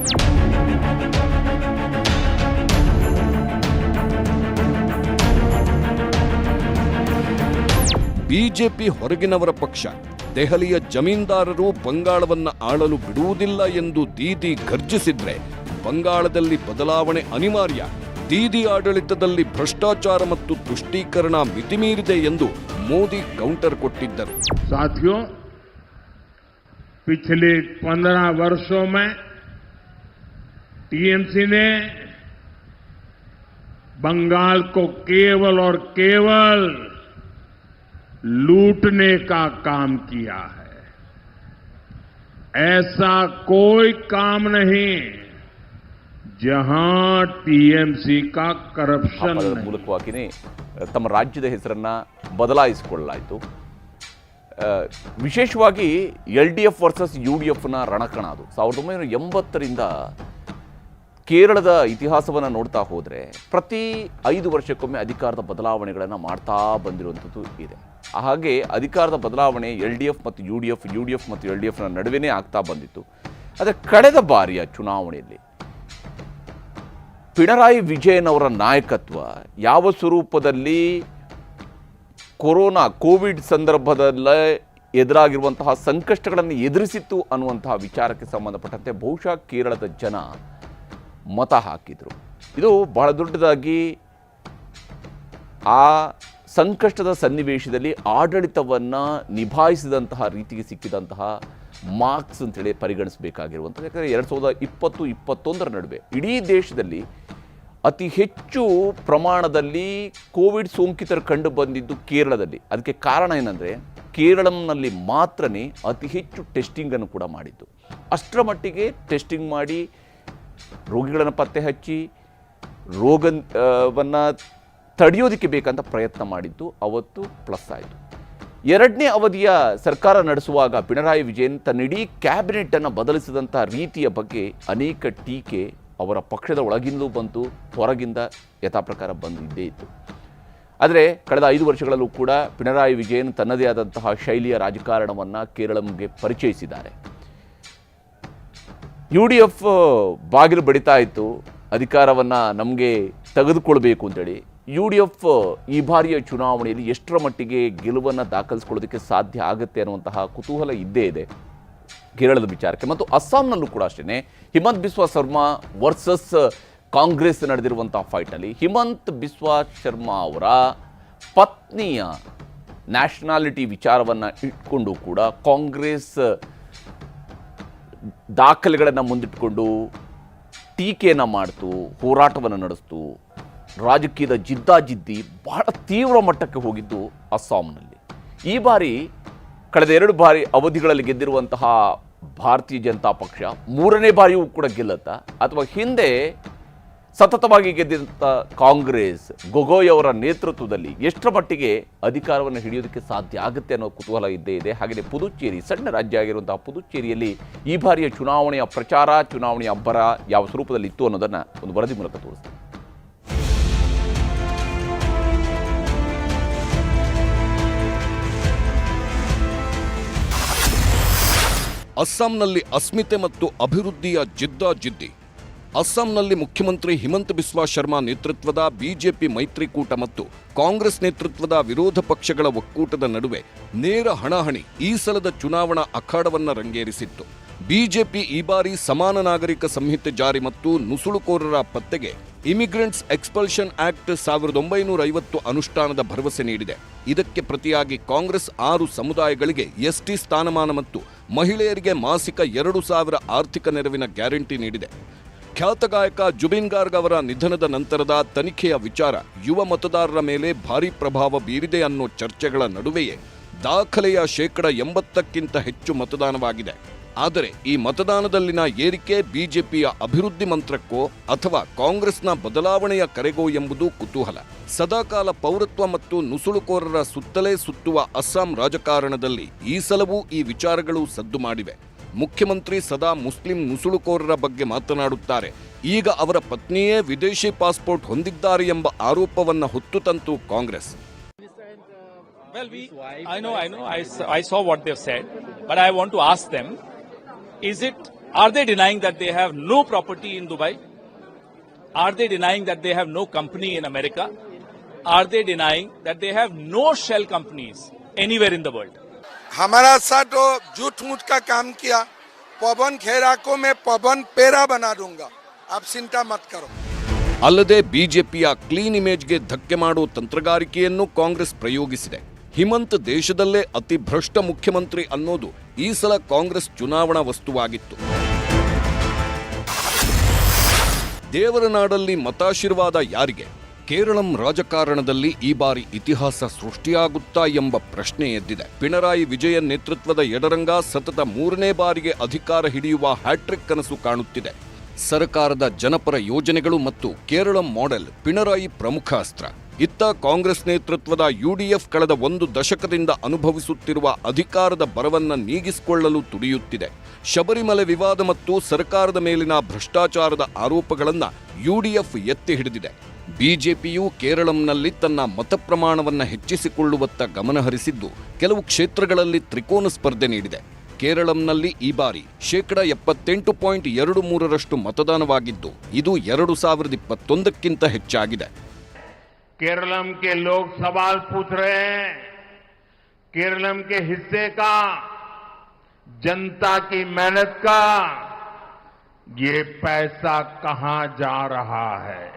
ಬಿಜೆಪಿ ಹೊರಗಿನವರ ಪಕ್ಷ. ದೆಹಲಿಯ ಜಮೀನ್ದಾರರು ಬಂಗಾಳವನ್ನ ಆಳಲು ಬಿಡುವುದಿಲ್ಲ ಎಂದು ದೀದಿ ಗರ್ಜಿಸಿದ್ರೆ ಬಂಗಾಳದಲ್ಲಿ ಬದಲಾವಣೆ ಅನಿವಾರ್ಯ. ದೀದಿ ಆಡಳಿತದಲ್ಲಿ ಭ್ರಷ್ಟಾಚಾರ ಮತ್ತು ತುಷ್ಟೀಕರಣ ಮಿತಿಮೀರಿದೆ ಎಂದು ಮೋದಿ ಕೌಂಟರ್ ಕೊಟ್ಟಿದ್ದರು. साथियों, पिछले 15 वर्षों में टीएमसी ने बंगाल को केवल और केवल लूटने का काम किया है. ऐसा कोई काम नहीं जहां टीएमसी का करप्शन ಮೂಲಕವಾಗಿಯೇ ತಮ್ಮ ರಾಜ್ಯದ ಹೆಸರನ್ನ ಬದಲಾಯಿಸಿಕೊಳ್ಳಲಾಯಿತು. ವಿಶೇಷವಾಗಿ LDF ವರ್ಸಸ್ UDFನ ರಣಕಣ ಅದು. 1980ರಿಂದ ಕೇರಳದ ಇತಿಹಾಸವನ್ನು ನೋಡ್ತಾ ಹೋದರೆ ಪ್ರತಿ 5 ವರ್ಷಕ್ಕೊಮ್ಮೆ ಅಧಿಕಾರದ ಬದಲಾವಣೆಗಳನ್ನು ಮಾಡ್ತಾ ಬಂದಿರುವಂಥದ್ದು ಇದೆ. ಹಾಗೆ ಅಧಿಕಾರದ ಬದಲಾವಣೆ LDF ಮತ್ತು UDF ಮತ್ತು LDFನ ನಡುವೆನೇ ಆಗ್ತಾ ಬಂದಿತ್ತು. ಆದರೆ ಕಳೆದ ಬಾರಿಯ ಚುನಾವಣೆಯಲ್ಲಿ ಪಿಣರಾಯಿ ವಿಜಯನ್ ಅವರ ನಾಯಕತ್ವ ಯಾವ ಸ್ವರೂಪದಲ್ಲಿ ಕೋವಿಡ್ ಸಂದರ್ಭದಲ್ಲೇ ಎದುರಾಗಿರುವಂತಹ ಸಂಕಷ್ಟಗಳನ್ನು ಎದುರಿಸಿತ್ತು ಅನ್ನುವಂತಹ ವಿಚಾರಕ್ಕೆ ಸಂಬಂಧಪಟ್ಟಂತೆ ಬಹುಶಃ ಕೇರಳದ ಜನ ಮತ ಹಾಕಿದರು. ಇದು ಬಹಳ ದೊಡ್ಡದಾಗಿ ಆ ಸಂಕಷ್ಟದ ಸನ್ನಿವೇಶದಲ್ಲಿ ಆಡಳಿತವನ್ನು ನಿಭಾಯಿಸಿದಂತಹ ರೀತಿಗೆ ಸಿಕ್ಕಿದಂತಹ ಮಾರ್ಕ್ಸ್ ಅಂತೇಳಿ ಪರಿಗಣಿಸಬೇಕಾಗಿರುವಂಥದ್ದು. ಯಾಕಂದರೆ 2020-21 ನಡುವೆ ಇಡೀ ದೇಶದಲ್ಲಿ ಅತಿ ಹೆಚ್ಚು ಪ್ರಮಾಣದಲ್ಲಿ ಕೋವಿಡ್ ಸೋಂಕಿತರು ಕಂಡು ಬಂದಿದ್ದು ಕೇರಳದಲ್ಲಿ. ಅದಕ್ಕೆ ಕಾರಣ ಏನಂದರೆ ಕೇರಳಂನಲ್ಲಿ ಮಾತ್ರನೇ ಅತಿ ಹೆಚ್ಚು ಟೆಸ್ಟಿಂಗನ್ನು ಕೂಡ ಮಾಡಿದ್ದು. ಅಷ್ಟರ ಮಟ್ಟಿಗೆ ಟೆಸ್ಟಿಂಗ್ ಮಾಡಿ ರೋಗಿಗಳನ್ನು ಪತ್ತೆ ಹಚ್ಚಿ ರೋಗವನ್ನು ತಡೆಯೋದಕ್ಕೆ ಬೇಕಂತ ಪ್ರಯತ್ನ ಮಾಡಿದ್ದು ಅವತ್ತು ಪ್ಲಸ್ ಆಯಿತು. ಎರಡನೇ ಅವಧಿಯ ಸರ್ಕಾರ ನಡೆಸುವಾಗ ಪಿಣರಾಯಿ ವಿಜಯನ್ ತನ್ನ ಇಡೀ ಕ್ಯಾಬಿನೆಟನ್ನು ಬದಲಿಸಿದಂಥ ರೀತಿಯ ಬಗ್ಗೆ ಅನೇಕ ಟೀಕೆ ಅವರ ಪಕ್ಷದ ಒಳಗಿಂದಲೂ ಬಂತು, ಹೊರಗಿಂದ ಯಥಾಪ್ರಕಾರ ಬಂದಿದ್ದೇ ಇತ್ತು. ಆದರೆ ಕಳೆದ 5 ವರ್ಷಗಳಲ್ಲೂ ಕೂಡ ಪಿಣರಾಯಿ ವಿಜಯನ್ ತನ್ನದೇ ಆದಂತಹ ಶೈಲಿಯ ರಾಜಕಾರಣವನ್ನು ಕೇರಳಂಗೆ ಪರಿಚಯಿಸಿದ್ದಾರೆ. UDF ಬಾಗಿಲು ಬಡಿತಾ ಇತ್ತು, ಅಧಿಕಾರವನ್ನು ನಮಗೆ ತೆಗೆದುಕೊಳ್ಬೇಕು ಅಂತೇಳಿ. UDF ಈ ಬಾರಿಯ ಚುನಾವಣೆಯಲ್ಲಿ ಎಷ್ಟರ ಮಟ್ಟಿಗೆ ಗೆಲುವನ್ನು ದಾಖಲಿಸ್ಕೊಳ್ಳೋದಕ್ಕೆ ಸಾಧ್ಯ ಆಗುತ್ತೆ ಅನ್ನುವಂತಹ ಕುತೂಹಲ ಇದ್ದೇ ಇದೆ ಕೇರಳದ ವಿಚಾರಕ್ಕೆ. ಮತ್ತು ಅಸ್ಸಾಂನಲ್ಲೂ ಕೂಡ ಅಷ್ಟೇ ಹಿಮಂತ್ ಬಿಸ್ವಾ ಶರ್ಮಾ ವರ್ಸಸ್ ಕಾಂಗ್ರೆಸ್ ನಡೆದಿರುವಂಥ ಫೈಟಲ್ಲಿ ಹಿಮಂತ್ ಬಿಸ್ವಾ ಶರ್ಮಾ ಅವರ ಪತ್ನಿಯ ನ್ಯಾಷನಾಲಿಟಿ ವಿಚಾರವನ್ನು ಇಟ್ಕೊಂಡು ಕೂಡ ಕಾಂಗ್ರೆಸ್ ದಾಖಲೆಗಳನ್ನು ಮುಂದಿಟ್ಟುಕೊಂಡು ಟೀಕೆಯನ್ನು ಮಾಡ್ತು, ಹೋರಾಟವನ್ನು ನಡೆಸ್ತು. ರಾಜಕೀಯದ ಜಿದ್ದಾಜಿದ್ದಿ ಬಹಳ ತೀವ್ರ ಮಟ್ಟಕ್ಕೆ ಹೋಗಿದ್ದು ಅಸ್ಸಾಂನಲ್ಲಿ. ಈ ಬಾರಿ ಕಳೆದ 2 ಬಾರಿ ಅವಧಿಗಳಲ್ಲಿ ಗೆದ್ದಿರುವಂತಹ ಭಾರತೀಯ ಜನತಾ ಪಕ್ಷ 3ನೇ ಬಾರಿಯೂ ಕೂಡ ಗೆಲ್ಲುತ್ತಾ, ಅಥವಾ ಹಿಂದೆ ಸತತವಾಗಿ ಗೆದ್ದಂಥ ಕಾಂಗ್ರೆಸ್ ಗೊಗೋಯ್ ಅವರ ನೇತೃತ್ವದಲ್ಲಿ ಎಷ್ಟರ ಮಟ್ಟಿಗೆ ಅಧಿಕಾರವನ್ನು ಹಿಡಿಯೋದಕ್ಕೆ ಸಾಧ್ಯ ಆಗುತ್ತೆ ಅನ್ನೋ ಕುತೂಹಲ ಇದ್ದೇ ಇದೆ. ಹಾಗೆಯೇ ಪುದುಚೇರಿ, ಸಣ್ಣ ರಾಜ್ಯ ಆಗಿರುವಂತಹ ಪುದುಚೇರಿಯಲ್ಲಿ ಈ ಬಾರಿಯ ಚುನಾವಣೆಯ ಪ್ರಚಾರ, ಚುನಾವಣೆಯ ಅಬ್ಬರ ಯಾವ ಸ್ವರೂಪದಲ್ಲಿ ಇತ್ತು ಅನ್ನೋದನ್ನು ಒಂದು ವರದಿ ಮೂಲಕ ತೋರಿಸ್ತಾರೆ. ಅಸ್ಸಾಂನಲ್ಲಿ ಅಸ್ಮಿತೆ ಮತ್ತು ಅಭಿವೃದ್ಧಿಯ ಜಿದ್ದಾಜಿದ್ದಿ. ಅಸ್ಸಾಂನಲ್ಲಿ ಮುಖ್ಯಮಂತ್ರಿ ಹಿಮಂತ್ ಬಿಸ್ವಾ ಶರ್ಮಾ ನೇತೃತ್ವದ ಬಿಜೆಪಿ ಮೈತ್ರಿಕೂಟ ಮತ್ತು ಕಾಂಗ್ರೆಸ್ ನೇತೃತ್ವದ ವಿರೋಧ ಪಕ್ಷಗಳ ಒಕ್ಕೂಟದ ನಡುವೆ ನೇರ ಹಣಾಹಣಿ ಈ ಸಲದ ಚುನಾವಣಾ ಅಖಾಡವನ್ನು ರಂಗೇರಿಸಿತ್ತು. ಬಿಜೆಪಿ ಈ ಬಾರಿ ಸಮಾನ ನಾಗರಿಕ ಸಂಹಿತೆ ಜಾರಿ ಮತ್ತು ನುಸುಳುಕೋರರ ಪತ್ತೆಗೆ ಇಮಿಗ್ರೆಂಟ್ಸ್ ಎಕ್ಸ್ಪಲ್ಷನ್ ಆಕ್ಟ್ 1950 ಅನುಷ್ಠಾನದ ಭರವಸೆ ನೀಡಿದೆ. ಇದಕ್ಕೆ ಪ್ರತಿಯಾಗಿ ಕಾಂಗ್ರೆಸ್ 6 ಸಮುದಾಯಗಳಿಗೆ ಎಸ್ಟಿ ಸ್ಥಾನಮಾನ ಮತ್ತು ಮಹಿಳೆಯರಿಗೆ ಮಾಸಿಕ 2,000 ಆರ್ಥಿಕ ನೆರವಿನ ಗ್ಯಾರಂಟಿ ನೀಡಿದೆ. ಖ್ಯಾತ ಗಾಯಕ ಜುಬಿನ್ ಗಾರ್ಗ್ ಅವರ ನಿಧನದ ನಂತರದ ತನಿಖೆಯ ವಿಚಾರ ಯುವ ಮತದಾರರ ಮೇಲೆ ಭಾರೀ ಪ್ರಭಾವ ಬೀರಿದೆ ಅನ್ನೋ ಚರ್ಚೆಗಳ ನಡುವೆಯೇ ದಾಖಲೆಯ 80%ಕ್ಕಿಂತ ಹೆಚ್ಚು ಮತದಾನವಾಗಿದೆ. ಆದರೆ ಈ ಮತದಾನದಲ್ಲಿನ ಏರಿಕೆ ಬಿಜೆಪಿಯ ಅಭಿವೃದ್ಧಿ ಮಂತ್ರಕ್ಕೋ ಅಥವಾ ಕಾಂಗ್ರೆಸ್ನ ಬದಲಾವಣೆಯ ಕರೆಗೋ ಎಂಬುದು ಕುತೂಹಲ. ಸದಾಕಾಲ ಪೌರತ್ವ ಮತ್ತು ನುಸುಳುಕೋರರ ಸುತ್ತಲೇ ಸುತ್ತುವ ಅಸ್ಸಾಂ ರಾಜಕಾರಣದಲ್ಲಿ ಈ ಸಲವೂ ಈ ವಿಚಾರಗಳು ಸದ್ದು ಮಾಡಿವೆ. ಮುಖ್ಯಮಂತ್ರಿ ಸದಾ ಮುಸ್ಲಿಂ ನುಸುಳುಕೋರರ ಬಗ್ಗೆ ಮಾತನಾಡುತ್ತಾರೆ. ಈಗ ಅವರ ಪತ್ನಿಯೇ ವಿದೇಶಿ ಪಾಸ್ಪೋರ್ಟ್ ಹೊಂದಿದ್ದಾರೆ ಎಂಬ ಆರೋಪವನ್ನು ಹೊತ್ತು ತಂತು Congress. Well, I know. I saw what they've said, but I want to ask them: are they denying that they have no property in Dubai? Are they denying that they have no company in America? Are they denying that they have no shell companies anywhere in the world? हमारा साथ तो झूठ मूठ का काम किया. पवन खेरा को मैं पवन पेरा बना दूंगा, आप चिंता मत करो. ಅಲ್ಲದೆ ಬಿಜೆಪಿಯ ಕ್ಲೀನ್ ಇಮೇಜ್ಗೆ ಧಕ್ಕೆ ಮಾಡುವ ತಂತ್ರಗಾರಿಕೆಯನ್ನು ಕಾಂಗ್ರೆಸ್ ಪ್ರಯೋಗಿಸಿದೆ. ಹಿಮಂತ್ ದೇಶದಲ್ಲೇ ಅತಿ ಭ್ರಷ್ಟ ಮುಖ್ಯಮಂತ್ರಿ ಅನ್ನೋದು ಈ ಸಲ ಕಾಂಗ್ರೆಸ್ ಚುನಾವಣಾ ವಸ್ತುವಾಗಿತ್ತು. ದೇವರ ನಾಡಲ್ಲಿ ಮತಾಶೀರ್ವಾದ ಯಾರಿಗೆ? ಕೇರಳಂ ರಾಜಕಾರಣದಲ್ಲಿ ಈ ಬಾರಿ ಇತಿಹಾಸ ಸೃಷ್ಟಿಯಾಗುತ್ತಾ ಎಂಬ ಪ್ರಶ್ನೆ ಎದ್ದಿದೆ. ಪಿಣರಾಯಿ ವಿಜಯನ್ ನೇತೃತ್ವದ ಎಡರಂಗ ಸತತ 3ನೇ ಬಾರಿಗೆ ಅಧಿಕಾರ ಹಿಡಿಯುವ ಹ್ಯಾಟ್ರಿಕ್ ಕನಸು ಕಾಣುತ್ತಿದೆ. ಸರ್ಕಾರದ ಜನಪರ ಯೋಜನೆಗಳು ಮತ್ತು ಕೇರಳಂ ಮಾಡೆಲ್ ಪಿಣರಾಯಿ ಪ್ರಮುಖ ಅಸ್ತ್ರ. ಇತ್ತ ಕಾಂಗ್ರೆಸ್ ನೇತೃತ್ವದ UDF ಕಳೆದ 1 ದಶಕದಿಂದ ಅನುಭವಿಸುತ್ತಿರುವ ಅಧಿಕಾರದ ಬರವನ್ನ ನೀಗಿಸಿಕೊಳ್ಳಲು ತುಡಿಯುತ್ತಿದೆ. ಶಬರಿಮಲೆ ವಿವಾದ ಮತ್ತು ಸರ್ಕಾರದ ಮೇಲಿನ ಭ್ರಷ್ಟಾಚಾರದ ಆರೋಪಗಳನ್ನು UDF ಎತ್ತಿ ಹಿಡಿದಿದೆ. ಬಿಜೆಪಿಯು ಕೇರಳಂನಲ್ಲಿ ತನ್ನ ಮತ ಪ್ರಮಾಣವನ್ನು ಹೆಚ್ಚಿಸಿಕೊಳ್ಳುವತ್ತ ಗಮನಹರಿಸಿದ್ದು ಕೆಲವು ಕ್ಷೇತ್ರಗಳಲ್ಲಿ ತ್ರಿಕೋನ ಸ್ಪರ್ಧೆ ನೀಡಿದೆ. ಕೇರಳಂನಲ್ಲಿ ಈ ಬಾರಿ 78.23% ಮತದಾನವಾಗಿದ್ದು ಇದು 2021ಕ್ಕಿಂತ ಹೆಚ್ಚಾಗಿದೆ. केरलम के लोग सवाल पूछ रहे हैं केरलम के हिस्से का, जनता की मेहनत का ये पैसा कहां जा रहा है?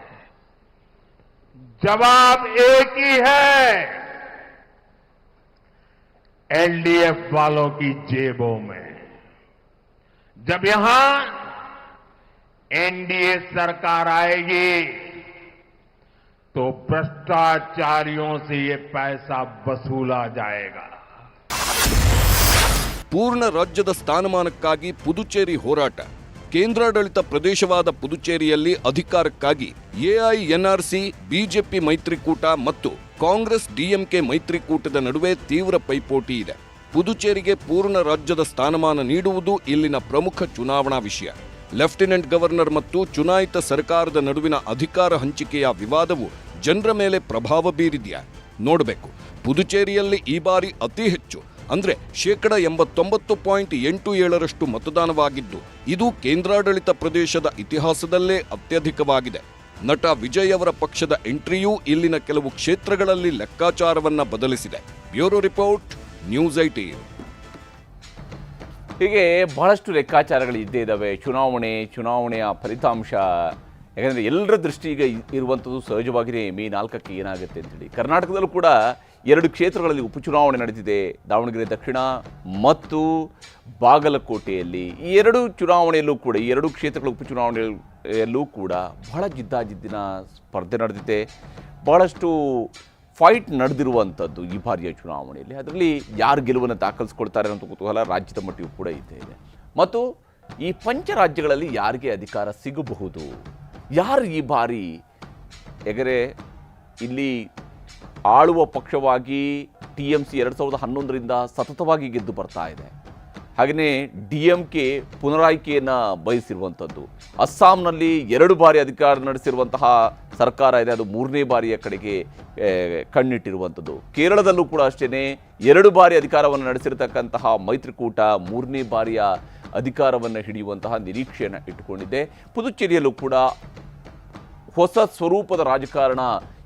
जवाब एक ही है, एलडीएफ वालों की जेबों में। जब यहां एनडीए सरकार आएगी तो भ्रष्टाचारियों से ये पैसा वसूला जाएगा। ಪೂರ್ಣ ರಾಜ್ಯದ ಸ್ಥಾನಮಾನಕ್ಕಾಗಿ ಪುದುಚೇರಿ ಹೋರಾಟ. ಕೇಂದ್ರಾಡಳಿತ ಪ್ರದೇಶವಾದ ಪುದುಚೇರಿಯಲ್ಲಿ ಅಧಿಕಾರಕ್ಕಾಗಿ ಎಐಎನ್ಆರ್ಸಿ ಬಿಜೆಪಿ ಮೈತ್ರಿಕೂಟ ಮತ್ತು ಕಾಂಗ್ರೆಸ್ ಡಿಎಂಕೆ ಮೈತ್ರಿಕೂಟದ ನಡುವೆ ತೀವ್ರ ಪೈಪೋಟಿ ಇದೆ. ಪುದುಚೇರಿಗೆ ಪೂರ್ಣ ರಾಜ್ಯದ ಸ್ಥಾನಮಾನ ನೀಡುವುದು ಇಲ್ಲಿನ ಪ್ರಮುಖ ಚುನಾವಣಾ ವಿಷಯ. ಲೆಫ್ಟಿನೆಂಟ್ ಗವರ್ನರ್ ಮತ್ತು ಚುನಾಯಿತ ಸರ್ಕಾರದ ನಡುವಿನ ಅಧಿಕಾರ ಹಂಚಿಕೆಯ ವಿವಾದವು ಜನರ ಮೇಲೆ ಪ್ರಭಾವ ಬೀರಿದೆಯಾ ನೋಡಬೇಕು. ಪುದುಚೇರಿಯಲ್ಲಿ ಈ ಬಾರಿ ಅತಿ ಹೆಚ್ಚು ಅಂದ್ರೆ 89.87% ಮತದಾನವಾಗಿದ್ದು ಇದು ಕೇಂದ್ರಾಡಳಿತ ಪ್ರದೇಶದ ಇತಿಹಾಸದಲ್ಲೇ ಅತ್ಯಧಿಕವಾಗಿದೆ. ನಟ ವಿಜಯ್ ಅವರ ಪಕ್ಷದ ಎಂಟ್ರಿಯೂ ಇಲ್ಲಿನ ಕೆಲವು ಕ್ಷೇತ್ರಗಳಲ್ಲಿ ಲೆಕ್ಕಾಚಾರವನ್ನ ಬದಲಿಸಿದೆ. Bureau report, news 18. ಹೀಗೆ ಬಹಳಷ್ಟು ಲೆಕ್ಕಾಚಾರಗಳು ಇದ್ದೇ ಇದ್ದಾವೆ. ಚುನಾವಣೆಯ ಫಲಿತಾಂಶ, ಯಾಕಂದರೆ ಎಲ್ಲರ ದೃಷ್ಟಿ ಈಗ ಇರುವಂಥದ್ದು ಸಹಜವಾಗಿಯೇ ಮೇ 4ಕ್ಕೆ ಏನಾಗುತ್ತೆ ಅಂತೇಳಿ. ಕರ್ನಾಟಕದಲ್ಲೂ ಕೂಡ 2 ಕ್ಷೇತ್ರಗಳಲ್ಲಿ ಉಪಚುನಾವಣೆ ನಡೆದಿದೆ, ದಾವಣಗೆರೆ ದಕ್ಷಿಣ ಮತ್ತು ಬಾಗಲಕೋಟೆಯಲ್ಲಿ. ಈ 2 ಚುನಾವಣೆಯಲ್ಲೂ ಕೂಡ, ಈ 2 ಕ್ಷೇತ್ರಗಳ ಉಪಚುನಾವಣೆಯಲ್ಲೂ ಕೂಡ ಬಹಳ ಜಿದ್ದಾಜಿದ್ದಿನ ಸ್ಪರ್ಧೆ ನಡೆದಿದೆ. ಬಹಳಷ್ಟು ಫೈಟ್ ನಡೆದಿರುವಂಥದ್ದು ಈ ಬಾರಿಯ ಚುನಾವಣೆಯಲ್ಲಿ. ಅದರಲ್ಲಿ ಯಾರು ಗೆಲುವನ್ನು ದಾಖಲಿಸ್ಕೊಳ್ತಾರೆ ಅನ್ನೋ ಕುತೂಹಲ ರಾಜ್ಯದ ಮಟ್ಟಿಗೂ ಕೂಡ ಇದೆ. ಮತ್ತು ಈ ಪಂಚರಾಜ್ಯಗಳಲ್ಲಿ ಯಾರಿಗೆ ಅಧಿಕಾರ ಸಿಗಬಹುದು, ಯಾರು ಈ ಬಾರಿ ಎಗರೆ ಇಲ್ಲಿ ಆಳುವ ಪಕ್ಷವಾಗಿ TMC 2011ರಿಂದ ಸತತವಾಗಿ ಗೆದ್ದು ಬರ್ತಾ ಇದೆ. ಹಾಗೆಯೇ DMK ಪುನರಾಯ್ಕೆಯನ್ನು ಬಯಸಿರುವಂಥದ್ದು. ಅಸ್ಸಾಂನಲ್ಲಿ 2 ಬಾರಿ ಅಧಿಕಾರ ನಡೆಸಿರುವಂತಹ ಸರ್ಕಾರ ಇದೆ, ಅದು 3ನೇ ಬಾರಿಯ ಕಡೆಗೆ ಕಣ್ಣಿಟ್ಟಿರುವಂಥದ್ದು. ಕೇರಳದಲ್ಲೂ ಕೂಡ ಅಷ್ಟೇ 2 ಬಾರಿ ಅಧಿಕಾರವನ್ನು ನಡೆಸಿರತಕ್ಕಂತಹ ಮೈತ್ರಿಕೂಟ 3ನೇ ಬಾರಿಯ ಅಧಿಕಾರವನ್ನು ಹಿಡಿಯುವಂತಹ ನಿರೀಕ್ಷೆಯನ್ನು ಇಟ್ಟುಕೊಂಡಿದೆ. ಪುದುಚೇರಿಯಲ್ಲೂ ಕೂಡ ಹೊಸ ಸ್ವರೂಪದ ರಾಜಕಾರಣ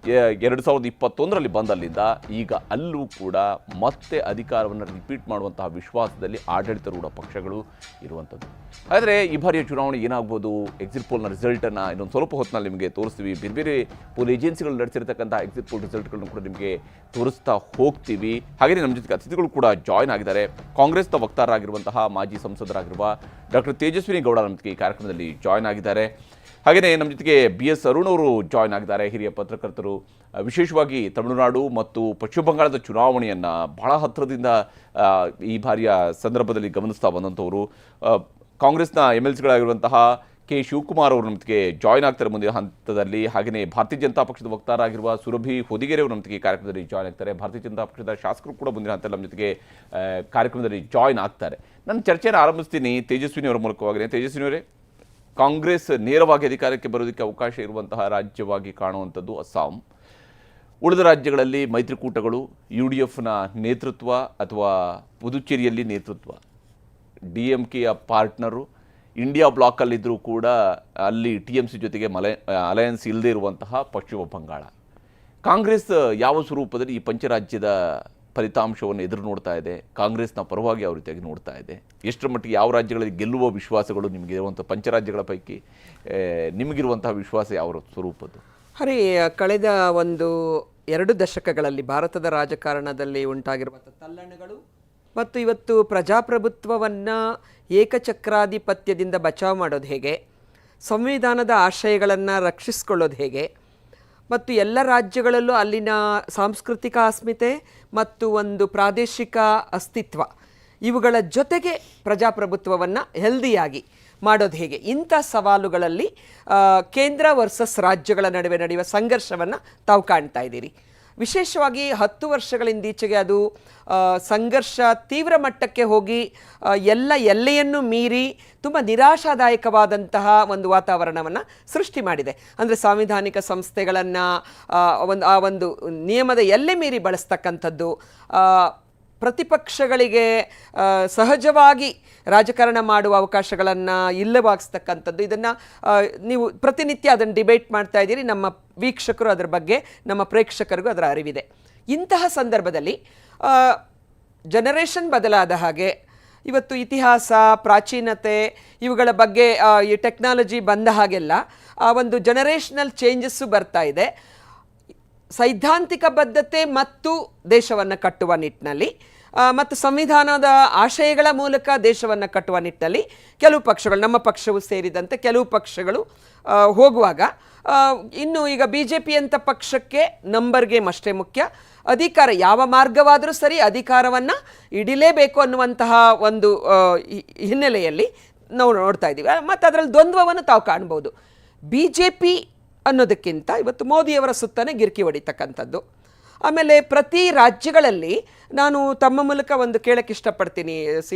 2021ರಲ್ಲಿ ಬಂದಲ್ಲಿಂದ ಈಗ ಅಲ್ಲೂ ಕೂಡ ಮತ್ತೆ ಅಧಿಕಾರವನ್ನು ರಿಪೀಟ್ ಮಾಡುವಂತಹ ವಿಶ್ವಾಸದಲ್ಲಿ ಆಡಳಿತಾರೂಢ ಪಕ್ಷಗಳು ಇರುವಂಥದ್ದು. ಆದರೆ ಈ ಬಾರಿಯ ಚುನಾವಣೆ ಏನಾಗ್ಬೋದು, ಎಕ್ಸಿಟ್ ಪೋಲ್ನ ರಿಸಲ್ಟನ್ನು ಇನ್ನೊಂದು ಸ್ವಲ್ಪ ಹೊತ್ತಿನಲ್ಲಿ ನಿಮಗೆ ತೋರಿಸ್ತೀವಿ. ಬೇರೆ ಬೇರೆ ಪೋಲ್ ಏಜೆನ್ಸಿಗಳು ನಡೆಸಿರ್ತಕ್ಕಂಥ ಎಕ್ಸಿಟ್ ಪೋಲ್ ರಿಸಲ್ಟ್ಗಳನ್ನು ಕೂಡ ನಿಮಗೆ ತೋರಿಸ್ತಾ ಹೋಗ್ತೀವಿ. ಹಾಗೆಯೇ ನಮ್ಮ ಜೊತೆಗೆ ಅತಿಥಿಗಳು ಕೂಡ ಜಾಯ್ನ್ ಆಗಿದ್ದಾರೆ. ಕಾಂಗ್ರೆಸ್ನ ವಕ್ತಾರರಾಗಿರುವಂತಹ ಮಾಜಿ ಸಂಸದರಾಗಿರುವ ಡಾಕ್ಟರ್ ತೇಜಸ್ವಿನಿ ಗೌಡ ನಮ್ಮ ಜೊತೆಗೆ ಈ ಕಾರ್ಯಕ್ರಮದಲ್ಲಿ ಜಾಯ್ನ್ ಆಗಿದ್ದಾರೆ. ಹಾಗೆಯೇ ನಮ್ಮ ಜೊತೆಗೆ BS ಅರುಣ್ ಅವರು ಜಾಯ್ನ್ ಆಗಿದ್ದಾರೆ, ಹಿರಿಯ ಪತ್ರಕರ್ತರು. ವಿಶೇಷವಾಗಿ ತಮಿಳುನಾಡು ಮತ್ತು ಪಶ್ಚಿಮ ಬಂಗಾಳದ ಚುನಾವಣೆಯನ್ನು ಬಹಳ ಹತ್ತಿರದಿಂದ ಈ ಬಾರಿಯ ಸಂದರ್ಭದಲ್ಲಿ ಗಮನಿಸ್ತಾ ಬಂದಂಥವರು. ಕಾಂಗ್ರೆಸ್ನ MLCಗಳಾಗಿರುವಂತಹ ಕೆ ಶಿವಕುಮಾರ್ ಅವರು ನಮ್ಮ ಜೊತೆಗೆ ಜಾಯ್ನ್ ಆಗ್ತಾರೆ ಮುಂದಿನ ಹಂತದಲ್ಲಿ. ಹಾಗೆಯೇ ಭಾರತೀಯ ಜನತಾ ಪಕ್ಷದ ವಕ್ತಾರರಾಗಿರುವ ಸುರಭಿ ಹೊದಿಗೆರೆ ಅವರು ನಮ್ಮ ಜೊತೆಗೆ ಕಾರ್ಯಕ್ರಮದಲ್ಲಿ ಜಾಯ್ನ್ ಆಗ್ತಾರೆ. ಭಾರತೀಯ ಜನತಾ ಪಕ್ಷದ ಶಾಸಕರು ಕೂಡ ಮುಂದಿನ ಹಂತದಲ್ಲಿ ನಮ್ಮ ಜೊತೆಗೆ ಕಾರ್ಯಕ್ರಮದಲ್ಲಿ ಜಾಯ್ನ್ ಆಗ್ತಾರೆ. ನನ್ನ ಚರ್ಚೆಯನ್ನು ಆರಂಭಿಸ್ತೀನಿ ತೇಜಸ್ವಿನಿ ಅವರ ಮೂಲಕವಾಗಿ. ತೇಜಸ್ವಿನಿ ಅವರೇ, ಕಾಂಗ್ರೆಸ್ ನೇರವಾಗಿ ಅಧಿಕಾರಕ್ಕೆ ಬರೋದಕ್ಕೆ ಅವಕಾಶ ಇರುವಂತಹ ರಾಜ್ಯವಾಗಿ ಕಾಣುವಂಥದ್ದು ಅಸ್ಸಾಂ. ಉಳಿದ ರಾಜ್ಯಗಳಲ್ಲಿ ಮೈತ್ರಿಕೂಟಗಳು, UDFನ ನೇತೃತ್ವ ಅಥವಾ ಪುದುಚೇರಿಯಲ್ಲಿ ನೇತೃತ್ವ, DMKಯ ಪಾರ್ಟ್ನರು ಇಂಡಿಯಾ ಬ್ಲಾಕಲ್ಲಿದ್ದರೂ ಕೂಡ ಅಲ್ಲಿ TMC ಜೊತೆಗೆ ಅಲಯನ್ಸ್ ಇಲ್ಲದೆ ಇರುವಂತಹ ಪಶ್ಚಿಮ ಬಂಗಾಳ. ಕಾಂಗ್ರೆಸ್ ಯಾವ ಸ್ವರೂಪದಲ್ಲಿ ಈ ಪಂಚರಾಜ್ಯದ ಫಲಿತಾಂಶವನ್ನು ಎದುರು ನೋಡ್ತಾ ಇದೆ, ಕಾಂಗ್ರೆಸ್ನ ಪರವಾಗಿ ಯಾವ ರೀತಿಯಾಗಿ ನೋಡ್ತಾ ಇದೆ, ಎಷ್ಟರ ಮಟ್ಟಿಗೆ ಯಾವ ರಾಜ್ಯಗಳಲ್ಲಿ ಗೆಲ್ಲುವ ವಿಶ್ವಾಸಗಳು ನಿಮಗೆ ಇರುವಂಥ ಪಂಚರಾಜ್ಯಗಳ ಪೈಕಿ ನಿಮಗಿರುವಂತಹ ವಿಶ್ವಾಸ ಯಾವ ಸ್ವರೂಪದ್ದು? ಹರಿ, ಕಳೆದ 2 ದಶಕಗಳಲ್ಲಿ ಭಾರತದ ರಾಜಕಾರಣದಲ್ಲಿ ಉಂಟಾಗಿರುವಂಥ ತಲ್ಲಣಗಳು ಮತ್ತು ಇವತ್ತು ಪ್ರಜಾಪ್ರಭುತ್ವವನ್ನು ಏಕಚಕ್ರಾಧಿಪತ್ಯದಿಂದ ಬಚಾವ್ ಮಾಡೋದು ಹೇಗೆ, ಸಂವಿಧಾನದ ಆಶಯಗಳನ್ನು ರಕ್ಷಿಸಿಕೊಳ್ಳೋದು ಹೇಗೆ, ಮತ್ತು ಎಲ್ಲ ರಾಜ್ಯಗಳಲ್ಲೂ ಅಲ್ಲಿನ ಸಾಂಸ್ಕೃತಿಕ ಅಸ್ಮಿತೆ ಮತ್ತು ಒಂದು ಪ್ರಾದೇಶಿಕ ಅಸ್ತಿತ್ವ, ಇವುಗಳ ಜೊತೆಗೆ ಪ್ರಜಾಪ್ರಭುತ್ವವನ್ನು ಹೆಲ್ದಿಯಾಗಿ ಮಾಡೋದು ಹೇಗೆ, ಇಂಥ ಸವಾಲುಗಳಲ್ಲಿ ಕೇಂದ್ರ ವರ್ಸಸ್ ರಾಜ್ಯಗಳ ನಡುವೆ ನಡೆಯುವ ಸಂಘರ್ಷವನ್ನು ತಾವು ಕಾಣ್ತಾ ಇದ್ದೀರಿ. ವಿಶೇಷವಾಗಿ 10 ವರ್ಷಗಳಿಂದೀಚೆಗೆ ಅದು ಸಂಘರ್ಷ ತೀವ್ರ ಮಟ್ಟಕ್ಕೆ ಹೋಗಿ ಎಲ್ಲ ಎಲ್ಲೆಯನ್ನು ಮೀರಿ ತುಂಬ ನಿರಾಶಾದಾಯಕವಾದಂತಹ ಒಂದು ವಾತಾವರಣವನ್ನು ಸೃಷ್ಟಿ ಮಾಡಿದೆ. ಅಂದರೆ ಸಾಂವಿಧಾನಿಕ ಸಂಸ್ಥೆಗಳನ್ನು ಒಂದು ನಿಯಮದ ಎಲ್ಲೆ ಮೀರಿ ಬಳಸ್ತಕ್ಕಂಥದ್ದು, ಪ್ರತಿಪಕ್ಷಗಳಿಗೆ ಸಹಜವಾಗಿ ರಾಜಕಾರಣ ಮಾಡುವ ಅವಕಾಶಗಳನ್ನು ಇಲ್ಲವಾಗಿಸ್ತಕ್ಕಂಥದ್ದು, ಇದನ್ನು ನೀವು ಪ್ರತಿನಿತ್ಯ ಅದನ್ನು ಡಿಬೇಟ್ ಮಾಡ್ತಾ ಇದ್ದೀರಿ. ನಮ್ಮ ವೀಕ್ಷಕರು ಅದರ ಬಗ್ಗೆ, ನಮ್ಮ ಪ್ರೇಕ್ಷಕರಿಗೂ ಅದರ ಅರಿವಿದೆ. ಇಂತಹ ಸಂದರ್ಭದಲ್ಲಿ ಜನರೇಷನ್ ಬದಲಾದ ಹಾಗೆ ಇವತ್ತು ಇತಿಹಾಸ, ಪ್ರಾಚೀನತೆ ಇವುಗಳ ಬಗ್ಗೆ ಈ ಟೆಕ್ನಾಲಜಿ ಬಂದ ಹಾಗೆಲ್ಲ ಆ ಒಂದು ಜನರೇಷನಲ್ ಚೇಂಜಸ್ಸು ಬರ್ತಾ ಇದೆ. ಸೈದ್ಧಾಂತಿಕ ಬದ್ಧತೆ ಮತ್ತು ದೇಶವನ್ನು ಕಟ್ಟುವ ನಿಟ್ಟಿನಲ್ಲಿ ಮತ್ತು ಸಂವಿಧಾನದ ಆಶಯಗಳ ಮೂಲಕ ದೇಶವನ್ನು ಕಟ್ಟುವ ನಿಟ್ಟಿನಲ್ಲಿ ಕೆಲವು ಪಕ್ಷಗಳು, ನಮ್ಮ ಪಕ್ಷವು ಸೇರಿದಂತೆ ಕೆಲವು ಪಕ್ಷಗಳು ಹೋಗುವಾಗ, ಇನ್ನು ಈಗ BJP ಅಂತ ಪಕ್ಷಕ್ಕೆ ನಂಬರ್ ಗೇಮ್ ಅಷ್ಟೇ ಮುಖ್ಯ. ಅಧಿಕಾರ ಯಾವ ಮಾರ್ಗವಾದರೂ ಸರಿ ಅಧಿಕಾರವನ್ನು ಹಿಡಿಲೇಬೇಕು ಅನ್ನುವಂತಹ ಒಂದು ಹಿನ್ನೆಲೆಯಲ್ಲಿ ನಾವು ನೋಡ್ತಾ ಇದ್ದೀವಿ. ಮತ್ತು ಅದರಲ್ಲಿ ದ್ವಂದ್ವವನ್ನು ತಾವು ಕಾಣ್ಬೋದು. BJP ಅನ್ನೋದಕ್ಕಿಂತ ಇವತ್ತು ಮೋದಿಯವರ ಸುತ್ತನೇ ಗಿರ್ಕಿ ಹೊಡಿತಕ್ಕಂಥದ್ದು. ಆಮೇಲೆ ಪ್ರತಿ ರಾಜ್ಯಗಳಲ್ಲಿ ನಾನು ತಮ್ಮ ಮೂಲಕ ಒಂದು ಕೇಳಕ್ಕೆ ಇಷ್ಟಪಡ್ತೀನಿ,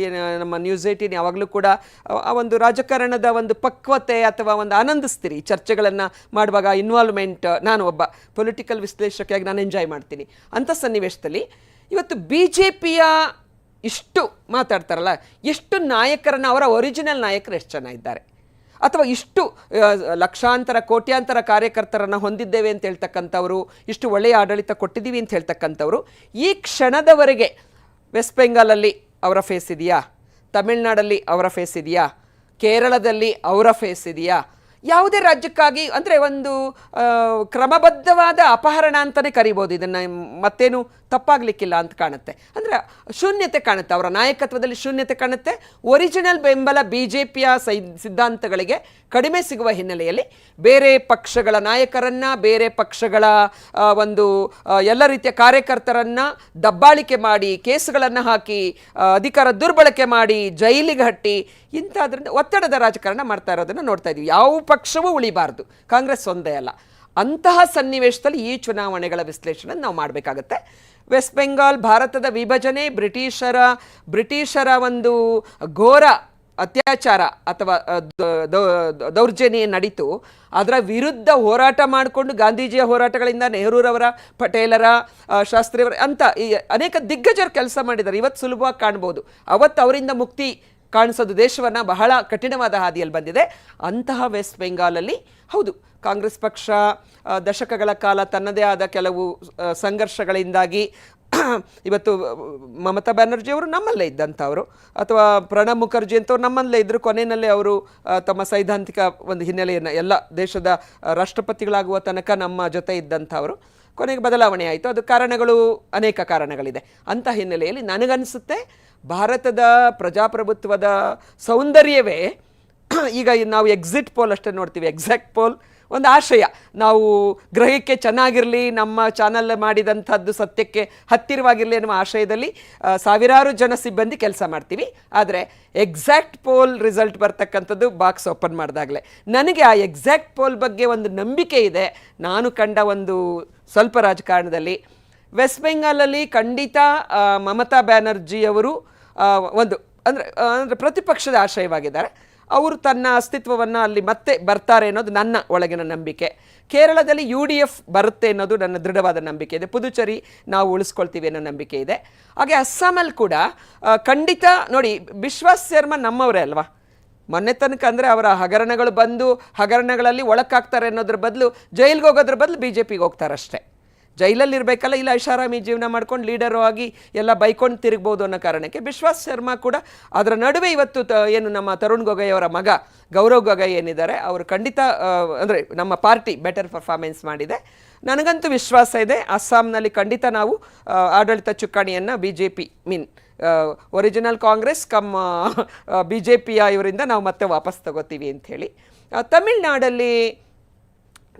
ನಮ್ಮ ನ್ಯೂಸ್ 18 ಯಾವಾಗಲೂ ಕೂಡ ಆ ಒಂದು ರಾಜಕಾರಣದ ಒಂದು ಪಕ್ವತೆ ಅಥವಾ ಒಂದು ಆನಂದಿಸ್ತೀರಿ ಚರ್ಚೆಗಳನ್ನು ಮಾಡುವಾಗ, ಇನ್ವಾಲ್ವ್ಮೆಂಟ್. ನಾನು ಒಬ್ಬ ಪೊಲಿಟಿಕಲ್ ವಿಶ್ಲೇಷಕಿಯಾಗಿ ನಾನು ಎಂಜಾಯ್ ಮಾಡ್ತೀನಿ. ಅಂಥ ಸನ್ನಿವೇಶದಲ್ಲಿ ಇವತ್ತು BJPಯ ಇಷ್ಟು ಮಾತಾಡ್ತಾರಲ್ಲ, ಎಷ್ಟು ನಾಯಕರನ್ನು, ಅವರ ಒರಿಜಿನಲ್ ನಾಯಕರು ಎಷ್ಟು ಜನ ಇದ್ದಾರೆ, ಅಥವಾ ಇಷ್ಟು ಲಕ್ಷಾಂತರ ಕೋಟ್ಯಾಂತರ ಕಾರ್ಯಕರ್ತರನ್ನು ಹೊಂದಿದ್ದೇವೆ ಅಂತ ಹೇಳ್ತಕ್ಕಂಥವ್ರು, ಇಷ್ಟು ಒಳ್ಳೆಯ ಆಡಳಿತ ಕೊಟ್ಟಿದ್ದೀವಿ ಅಂತ ಹೇಳ್ತಕ್ಕಂಥವ್ರು ಈ ಕ್ಷಣದವರೆಗೆ ವೆಸ್ಟ್ ಬೆಂಗಾಲಲ್ಲಿ ಅವರ ಫೇಸ್ ಇದೆಯಾ, ತಮಿಳ್ನಾಡಲ್ಲಿ ಅವರ ಫೇಸ್ ಇದೆಯಾ, ಕೇರಳದಲ್ಲಿ ಅವರ ಫೇಸ್ ಇದೆಯಾ? ಯಾವುದೇ ರಾಜ್ಯಕ್ಕಾಗಿ ಅಂದರೆ ಒಂದು ಕ್ರಮಬದ್ಧವಾದ ಅಪಹರಣ ಅಂತಲೇ ಕರಿಬೋದು ಇದನ್ನು, ಮತ್ತೇನು ತಪ್ಪಾಗಲಿಕ್ಕಿಲ್ಲ ಅಂತ ಕಾಣುತ್ತೆ. ಅಂದರೆ ಶೂನ್ಯತೆ ಕಾಣುತ್ತೆ, ಅವರ ನಾಯಕತ್ವದಲ್ಲಿ ಶೂನ್ಯತೆ ಕಾಣುತ್ತೆ. ಒರಿಜಿನಲ್ ಬೆಂಬಲ BJPಯ ಸಿದ್ಧಾಂತಗಳಿಗೆ ಕಡಿಮೆ ಸಿಗುವ ಹಿನ್ನೆಲೆಯಲ್ಲಿ ಬೇರೆ ಪಕ್ಷಗಳ ನಾಯಕರನ್ನು, ಬೇರೆ ಪಕ್ಷಗಳ ಒಂದು ಎಲ್ಲ ರೀತಿಯ ಕಾರ್ಯಕರ್ತರನ್ನು ದಬ್ಬಾಳಿಕೆ ಮಾಡಿ, ಕೇಸುಗಳನ್ನು ಹಾಕಿ, ಅಧಿಕಾರ ದುರ್ಬಳಕೆ ಮಾಡಿ, ಜೈಲಿಗೆ ಹಟ್ಟಿ, ಇಂಥದ್ರಿಂದ ಒತ್ತಡದ ರಾಜಕಾರಣ ಮಾಡ್ತಾ ಇರೋದನ್ನು ನೋಡ್ತಾ ಇದ್ದೀವಿ. ಯಾವ ಪಕ್ಷವೂ ಉಳಿಬಾರ್ದು, ಕಾಂಗ್ರೆಸ್ ಒಂದೇ ಅಲ್ಲ. ಅಂತಹ ಸನ್ನಿವೇಶದಲ್ಲಿ ಈ ಚುನಾವಣೆಗಳ ವಿಶ್ಲೇಷಣೆ ನಾವು ಮಾಡಬೇಕಾಗತ್ತೆ. ವೆಸ್ಟ್ ಬೆಂಗಾಲ್ ಭಾರತದ ವಿಭಜನೆ, ಬ್ರಿಟಿಷರ ಒಂದು ಘೋರ ಅತ್ಯಾಚಾರ ಅಥವಾ ದೌರ್ಜನ್ಯ ನಡೀತು. ಅದರ ವಿರುದ್ಧ ಹೋರಾಟ ಮಾಡಿಕೊಂಡು ಗಾಂಧೀಜಿಯ ಹೋರಾಟಗಳಿಂದ ನೆಹರೂರವರ, ಪಟೇಲರ, ಶಾಸ್ತ್ರಿಯವರ ಅಂತ ಅನೇಕ ದಿಗ್ಗಜರು ಕೆಲಸ ಮಾಡಿದ್ದಾರೆ. ಇವತ್ತು ಸುಲಭವಾಗಿ ಕಾಣ್ಬೋದು, ಅವತ್ತು ಅವರಿಂದ ಮುಕ್ತಿ ಕಾಣಿಸೋದು ದೇಶವನ್ನು ಬಹಳ ಕಠಿಣವಾದ ಹಾದಿಯಲ್ಲಿ ಬಂದಿದೆ. ಅಂತಹ ವೆಸ್ಟ್ ಬೆಂಗಾಲಲ್ಲಿ ಹೌದು, ಕಾಂಗ್ರೆಸ್ ಪಕ್ಷ ದಶಕಗಳ ಕಾಲ ತನ್ನದೇ ಆದ ಕೆಲವು ಸಂಘರ್ಷಗಳಿಂದಾಗಿ ಇವತ್ತು ಮಮತಾ ಬ್ಯಾನರ್ಜಿಯವರು ನಮ್ಮಲ್ಲೇ ಇದ್ದಂಥವರು, ಅಥವಾ ಪ್ರಣಬ್ ಮುಖರ್ಜಿ ಅಂತವ್ರು ನಮ್ಮಲ್ಲೇ ಇದ್ದರು. ಕೊನೆಯಲ್ಲಿ ಅವರು ತಮ್ಮ ಸೈದ್ಧಾಂತಿಕ ಒಂದು ಹಿನ್ನೆಲೆಯನ್ನು ಎಲ್ಲ ದೇಶದ ರಾಷ್ಟ್ರಪತಿಗಳಾಗುವ ತನಕ ನಮ್ಮ ಜೊತೆ ಇದ್ದಂಥವರು. ಕೊನೆಗೆ ಬದಲಾವಣೆ ಆಯಿತು. ಅದು ಕಾರಣಗಳು, ಅನೇಕ ಕಾರಣಗಳಿದೆ. ಅಂಥ ಹಿನ್ನೆಲೆಯಲ್ಲಿ ನನಗನ್ನಿಸುತ್ತೆ ಭಾರತದ ಪ್ರಜಾಪ್ರಭುತ್ವದ ಸೌಂದರ್ಯವೇ ಈಗ ನಾವು ಎಕ್ಸಿಟ್ ಪೋಲ್ ಅಷ್ಟೇ ನೋಡ್ತೀವಿ. ಎಕ್ಸಾಕ್ಟ್ ಪೋಲ್ ಒಂದು ಆಶಯ, ನಾವು ಗ್ರಹಕ್ಕೆ ಚೆನ್ನಾಗಿರಲಿ, ನಮ್ಮ ಚಾನಲ್ ಮಾಡಿದಂಥದ್ದು ಸತ್ಯಕ್ಕೆ ಹತ್ತಿರವಾಗಿರಲಿ ಅನ್ನುವ ಆಶಯದಲ್ಲಿ ಸಾವಿರಾರು ಜನ ಸಿಬ್ಬಂದಿ ಕೆಲಸ ಮಾಡ್ತೀವಿ. ಆದರೆ ಎಕ್ಸಾಕ್ಟ್ ಪೋಲ್ ರಿಸಲ್ಟ್ ಬರ್ತಕ್ಕಂಥದ್ದು ಬಾಕ್ಸ್ ಓಪನ್ ಮಾಡಿದಾಗಲೇ. ನನಗೆ ಆ ಎಕ್ಸಾಕ್ಟ್ ಪೋಲ್ ಬಗ್ಗೆ ಒಂದು ನಂಬಿಕೆ ಇದೆ. ನಾನು ಕಂಡ ಒಂದು ಸ್ವಲ್ಪ ರಾಜಕಾರಣದಲ್ಲಿ ವೆಸ್ಟ್ ಬೆಂಗಾಲಲ್ಲಿ ಖಂಡಿತ ಮಮತಾ ಬ್ಯಾನರ್ಜಿಯವರು ಒಂದು ಅಂದರೆ ಪ್ರತಿಪಕ್ಷದ ಆಶಯವಾಗಿದ್ದಾರೆ. ಅವರು ತನ್ನ ಅಸ್ತಿತ್ವವನ್ನು ಅಲ್ಲಿ ಮತ್ತೆ ಬರ್ತಾರೆ ಅನ್ನೋದು ನನ್ನ ಒಳಗಿನ ನಂಬಿಕೆ. ಕೇರಳದಲ್ಲಿ UDF ಬರುತ್ತೆ ಅನ್ನೋದು ನನ್ನ ದೃಢವಾದ ನಂಬಿಕೆ ಇದೆ. ಪುದುಚೇರಿ ನಾವು ಉಳಿಸ್ಕೊಳ್ತೀವಿ ಅನ್ನೋ ನಂಬಿಕೆ ಇದೆ. ಹಾಗೆ ಅಸ್ಸಾಮಲ್ಲಿ ಕೂಡ ಖಂಡಿತ ನೋಡಿ, ವಿಶ್ವಾಸ್ ಶರ್ಮಾ ನಮ್ಮವರೇ ಅಲ್ವಾ. ಮೊನ್ನೆ ತನಕ ಅಂದರೆ ಅವರ ಹಗರಣಗಳು ಬಂದು ಹಗರಣಗಳಲ್ಲಿ ಒಳಕ್ಕಾಗ್ತಾರೆ ಅನ್ನೋದ್ರ ಬದಲು, ಜೈಲಿಗೆ ಹೋಗೋದ್ರ ಬದಲು BJPಗೆ ಹೋಗ್ತಾರಷ್ಟೇ. ಜೈಲಲ್ಲಿರಬೇಕಲ್ಲ, ಇಲ್ಲ ಐಷಾರಾಮಿ ಜೀವನ ಮಾಡ್ಕೊಂಡು ಲೀಡರು ಆಗಿ ಎಲ್ಲ ಬೈಕೊಂಡು ತಿರುಗ್ಬೋದು ಅನ್ನೋ ಕಾರಣಕ್ಕೆ ವಿಶ್ವಾಸ್ ಶರ್ಮಾ ಕೂಡ ಅದರ ನಡುವೆ ಇವತ್ತು ಏನು ನಮ್ಮ ತರುಣ್ ಗೊಗೊಯ್ ಅವರ ಮಗ ಗೌರವ್ ಗೊಗೊಯ್ ಏನಿದ್ದಾರೆ, ಅವರು ಖಂಡಿತ ಅಂದರೆ ನಮ್ಮ ಪಾರ್ಟಿ ಬೆಟರ್ ಪರ್ಫಾರ್ಮೆನ್ಸ್ ಮಾಡಿದೆ. ನನಗಂತೂ ವಿಶ್ವಾಸ ಇದೆ ಅಸ್ಸಾಂನಲ್ಲಿ ಖಂಡಿತ ನಾವು ಆಡಳಿತ ಚುಕ್ಕಾಣಿಯನ್ನು BJP ಒರಿಜಿನಲ್ ಕಾಂಗ್ರೆಸ್ ಕಮ್ BJPಯ ಇವರಿಂದ ನಾವು ಮತ್ತೆ ವಾಪಸ್ ತಗೋತೀವಿ ಅಂಥೇಳಿ. ತಮಿಳ್ನಾಡಲ್ಲಿ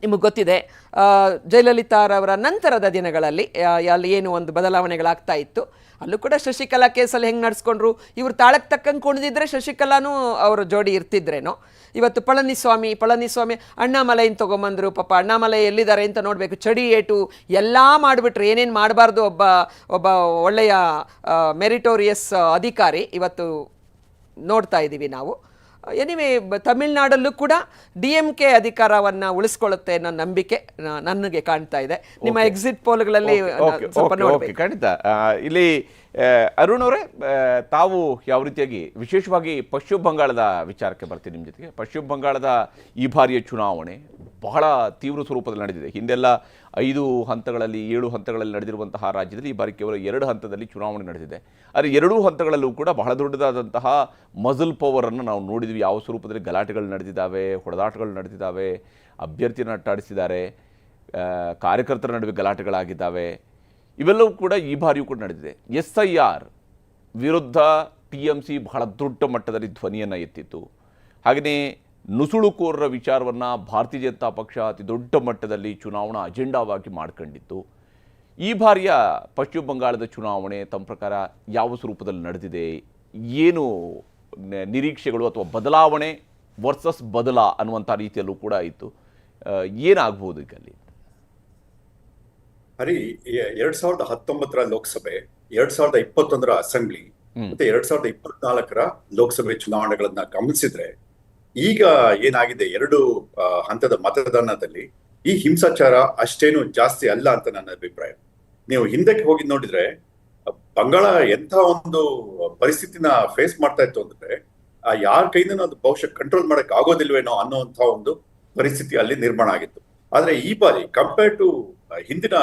ನಿಮಗೆ ಗೊತ್ತಿದೆ, ಜಯಲಲಿತಾರವರ ನಂತರದ ದಿನಗಳಲ್ಲಿ ಅಲ್ಲಿ ಏನು ಒಂದು ಬದಲಾವಣೆಗಳಾಗ್ತಾ ಇತ್ತು. ಅಲ್ಲೂ ಕೂಡ ಶಶಿಕಲಾ ಕೇಸಲ್ಲಿ ಹೆಂಗೆ ನಡೆಸ್ಕೊಂಡ್ರು, ಇವರು ತಾಳಕ್ಕೆ ತಕ್ಕಂಗೆ ಕುಣಿದಿದ್ರೆ ಶಶಿಕಲಾನೂ ಅವರ ಜೋಡಿ ಇರ್ತಿದ್ರೇನೋ. ಇವತ್ತು ಪಳನಿಸ್ವಾಮಿ ಅಣ್ಣಾಮಲೈನ ತೊಗೊಂಬಂದರು. ಪಾಪ ಅಣ್ಣಾಮಲೈ ಎಲ್ಲಿದ್ದಾರೆ ಅಂತ ನೋಡಬೇಕು. ಚಡಿ ಏಟು ಎಲ್ಲ ಮಾಡಿಬಿಟ್ರು, ಏನೇನು ಮಾಡಬಾರ್ದು. ಒಬ್ಬ ಒಳ್ಳೆಯ ಮೆರಿಟೋರಿಯಸ್ ಅಧಿಕಾರಿ ಇವತ್ತು ನೋಡ್ತಾ ಇದ್ದೀವಿ ನಾವು. ಎನಿವೆ, ತಮಿಳ್ನಾಡಲ್ಲೂ ಕೂಡ DMK ಅಧಿಕಾರವನ್ನು ಉಳಿಸ್ಕೊಳ್ಳುತ್ತೆ ಅನ್ನೋ ನಂಬಿಕೆ ನನಗೆ ಕಾಣ್ತಾ ಇದೆ. ನಿಮ್ಮ ಎಕ್ಸಿಟ್ ಪೋಲ್ಗಳಲ್ಲಿ ಸ್ವಲ್ಪ ನೋಡಿ. ಖಂಡಿತ. ಇಲ್ಲಿ ಅರುಣ್ ಅವರೇ, ತಾವು ಯಾವ ರೀತಿಯಾಗಿ ವಿಶೇಷವಾಗಿ ಪಶ್ಚಿಮ ಬಂಗಾಳದ ವಿಚಾರಕ್ಕೆ ಬರ್ತೀನಿ ನಿಮ್ಮ ಜೊತೆಗೆ. ಪಶ್ಚಿಮ ಬಂಗಾಳದ ಈ ಬಾರಿಯ ಚುನಾವಣೆ ಬಹಳ ತೀವ್ರ ಸ್ವರೂಪದಲ್ಲಿ ನಡೆದಿದೆ. ಹಿಂದೆಲ್ಲ 5 ಹಂತಗಳಲ್ಲಿ 7 ಹಂತಗಳಲ್ಲಿ ನಡೆದಿರುವಂತಹ ರಾಜ್ಯದಲ್ಲಿ ಈ ಬಾರಿ ಕೇವಲ 2 ಹಂತದಲ್ಲಿ ಚುನಾವಣೆ ನಡೆದಿದೆ. ಆದರೆ 2 ಹಂತಗಳಲ್ಲೂ ಕೂಡ ಬಹಳ ದೊಡ್ಡದಾದಂತಹ ಮಜಲ್ ಪವರನ್ನು ನಾವು ನೋಡಿದ್ವಿ. ಯಾವ ಸ್ವರೂಪದಲ್ಲಿ ಗಲಾಟೆಗಳು ನಡೆದಿದ್ದಾವೆ, ಹೊಡೆದಾಟಗಳು ನಡೆದಿದ್ದಾವೆ, ಅಭ್ಯರ್ಥಿಯನ್ನು ಅಟ್ಟಾಡಿಸಿದ್ದಾರೆ, ಕಾರ್ಯಕರ್ತರ ನಡುವೆ ಗಲಾಟೆಗಳಾಗಿದ್ದಾವೆ. ಇವೆಲ್ಲವೂ ಕೂಡ ಈ ಬಾರಿಯೂ ಕೂಡ ನಡೆದಿದೆ. SIR ವಿರುದ್ಧ TMC ಬಹಳ ದೊಡ್ಡ ಮಟ್ಟದಲ್ಲಿ ಧ್ವನಿಯನ್ನು ಎತ್ತಿತ್ತು. ಹಾಗೆಯೇ ನುಸುಳುಕೋರರ ವಿಚಾರವನ್ನು ಭಾರತೀಯ ಜನತಾ ಪಕ್ಷ ಅತಿ ದೊಡ್ಡ ಮಟ್ಟದಲ್ಲಿ ಚುನಾವಣಾ ಅಜೆಂಡಾವಾಗಿ ಮಾಡ್ಕೊಂಡಿತ್ತು. ಈ ಬಾರಿಯ ಪಶ್ಚಿಮ ಬಂಗಾಳದ ಚುನಾವಣೆ ತಮ್ಮ ಪ್ರಕಾರ ಯಾವ ಸ್ವರೂಪದಲ್ಲಿ ನಡೆದಿದೆ, ಏನು ನಿರೀಕ್ಷೆಗಳು ಅಥವಾ ಬದಲಾವಣೆ ವರ್ಸಸ್ ಬದಲ ಅನ್ನುವಂಥ ರೀತಿಯಲ್ಲೂ ಕೂಡ ಇತ್ತು, ಏನಾಗಬಹುದು ಈಗ ಅಲ್ಲಿ? ಹರಿ, 2019ರ ಲೋಕಸಭೆ, 2021ರ ಅಸೆಂಬ್ಲಿ ಮತ್ತೆ 2024ರ ಲೋಕಸಭೆ ಚುನಾವಣೆಗಳನ್ನ ಗಮನಿಸಿದ್ರೆ ಈಗ ಏನಾಗಿದೆ, 2 ಹಂತದ ಮತದಾನದಲ್ಲಿ ಈ ಹಿಂಸಾಚಾರ ಅಷ್ಟೇನು ಜಾಸ್ತಿ ಅಲ್ಲ ಅಂತ ನನ್ನ ಅಭಿಪ್ರಾಯ. ನೀವು ಹಿಂದಕ್ಕೆ ಹೋಗಿ ನೋಡಿದ್ರೆ ಬಂಗಾಳ ಎಂಥ ಒಂದು ಪರಿಸ್ಥಿತಿನ ಫೇಸ್ ಮಾಡ್ತಾ ಇತ್ತು ಅಂದ್ರೆ ಯಾರ ಕೈಯಿಂದ ಅದು ಬಹುಶಃ ಕಂಟ್ರೋಲ್ ಮಾಡಕ್ ಆಗೋದಿಲ್ವೇನೋ ಅನ್ನೋಂಥ ಒಂದು ಪರಿಸ್ಥಿತಿ ಅಲ್ಲಿ ನಿರ್ಮಾಣ ಆಗಿತ್ತು. ಆದ್ರೆ ಈ ಬಾರಿ ಕಂಪೇರ್ ಟು ಹಿಂದಿನ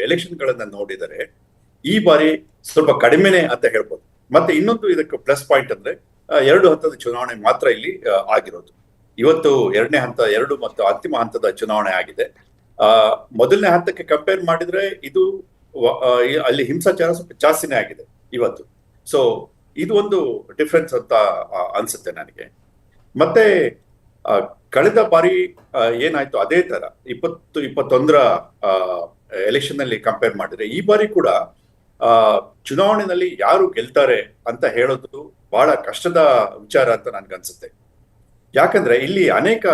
ಎಲೆಕ್ಷನ್ ಗಳನ್ನ ನೋಡಿದರೆ ಈ ಬಾರಿ ಸ್ವಲ್ಪ ಕಡಿಮೆನೆ ಅಂತ ಹೇಳ್ಬೋದು. ಮತ್ತೆ ಇನ್ನೊಂದು ಇದಕ್ಕೆ ಪ್ಲಸ್ ಪಾಯಿಂಟ್ ಅಂದ್ರೆ 2 ಹಂತದ ಚುನಾವಣೆ ಮಾತ್ರ ಇಲ್ಲಿ ಆಗಿರೋದು. ಇವತ್ತು 2ನೇ ಹಂತ 2 ಮತ್ತು ಅಂತಿಮ ಹಂತದ ಚುನಾವಣೆ ಆಗಿದೆ. ಮೊದಲನೇ ಹಂತಕ್ಕೆ ಕಂಪೇರ್ ಮಾಡಿದ್ರೆ ಇದು ಅಲ್ಲಿ ಹಿಂಸಾಚಾರ ಸ್ವಲ್ಪ ಜಾಸ್ತಿನೇ ಆಗಿದೆ ಇವತ್ತು. ಸೊ ಇದು ಒಂದು ಡಿಫ್ರೆನ್ಸ್ ಅಂತ ಅನ್ಸುತ್ತೆ ನನಗೆ. ಮತ್ತೆ ಕಳೆದ ಬಾರಿ ಏನಾಯ್ತು ಅದೇ ತರ 2021ರ ಎಲೆಕ್ಷನ್ ಅಲ್ಲಿ ಕಂಪೇರ್ ಮಾಡಿದ್ರೆ ಈ ಬಾರಿ ಕೂಡ ಚುನಾವಣೆಯಲ್ಲಿ ಯಾರು ಗೆಲ್ತಾರೆ ಅಂತ ಹೇಳೋದು ಬಹಳ ಕಷ್ಟದ ವಿಚಾರ ಅಂತ ನನ್ಗನ್ಸುತ್ತೆ. ಯಾಕಂದ್ರೆ ಇಲ್ಲಿ ಅನೇಕ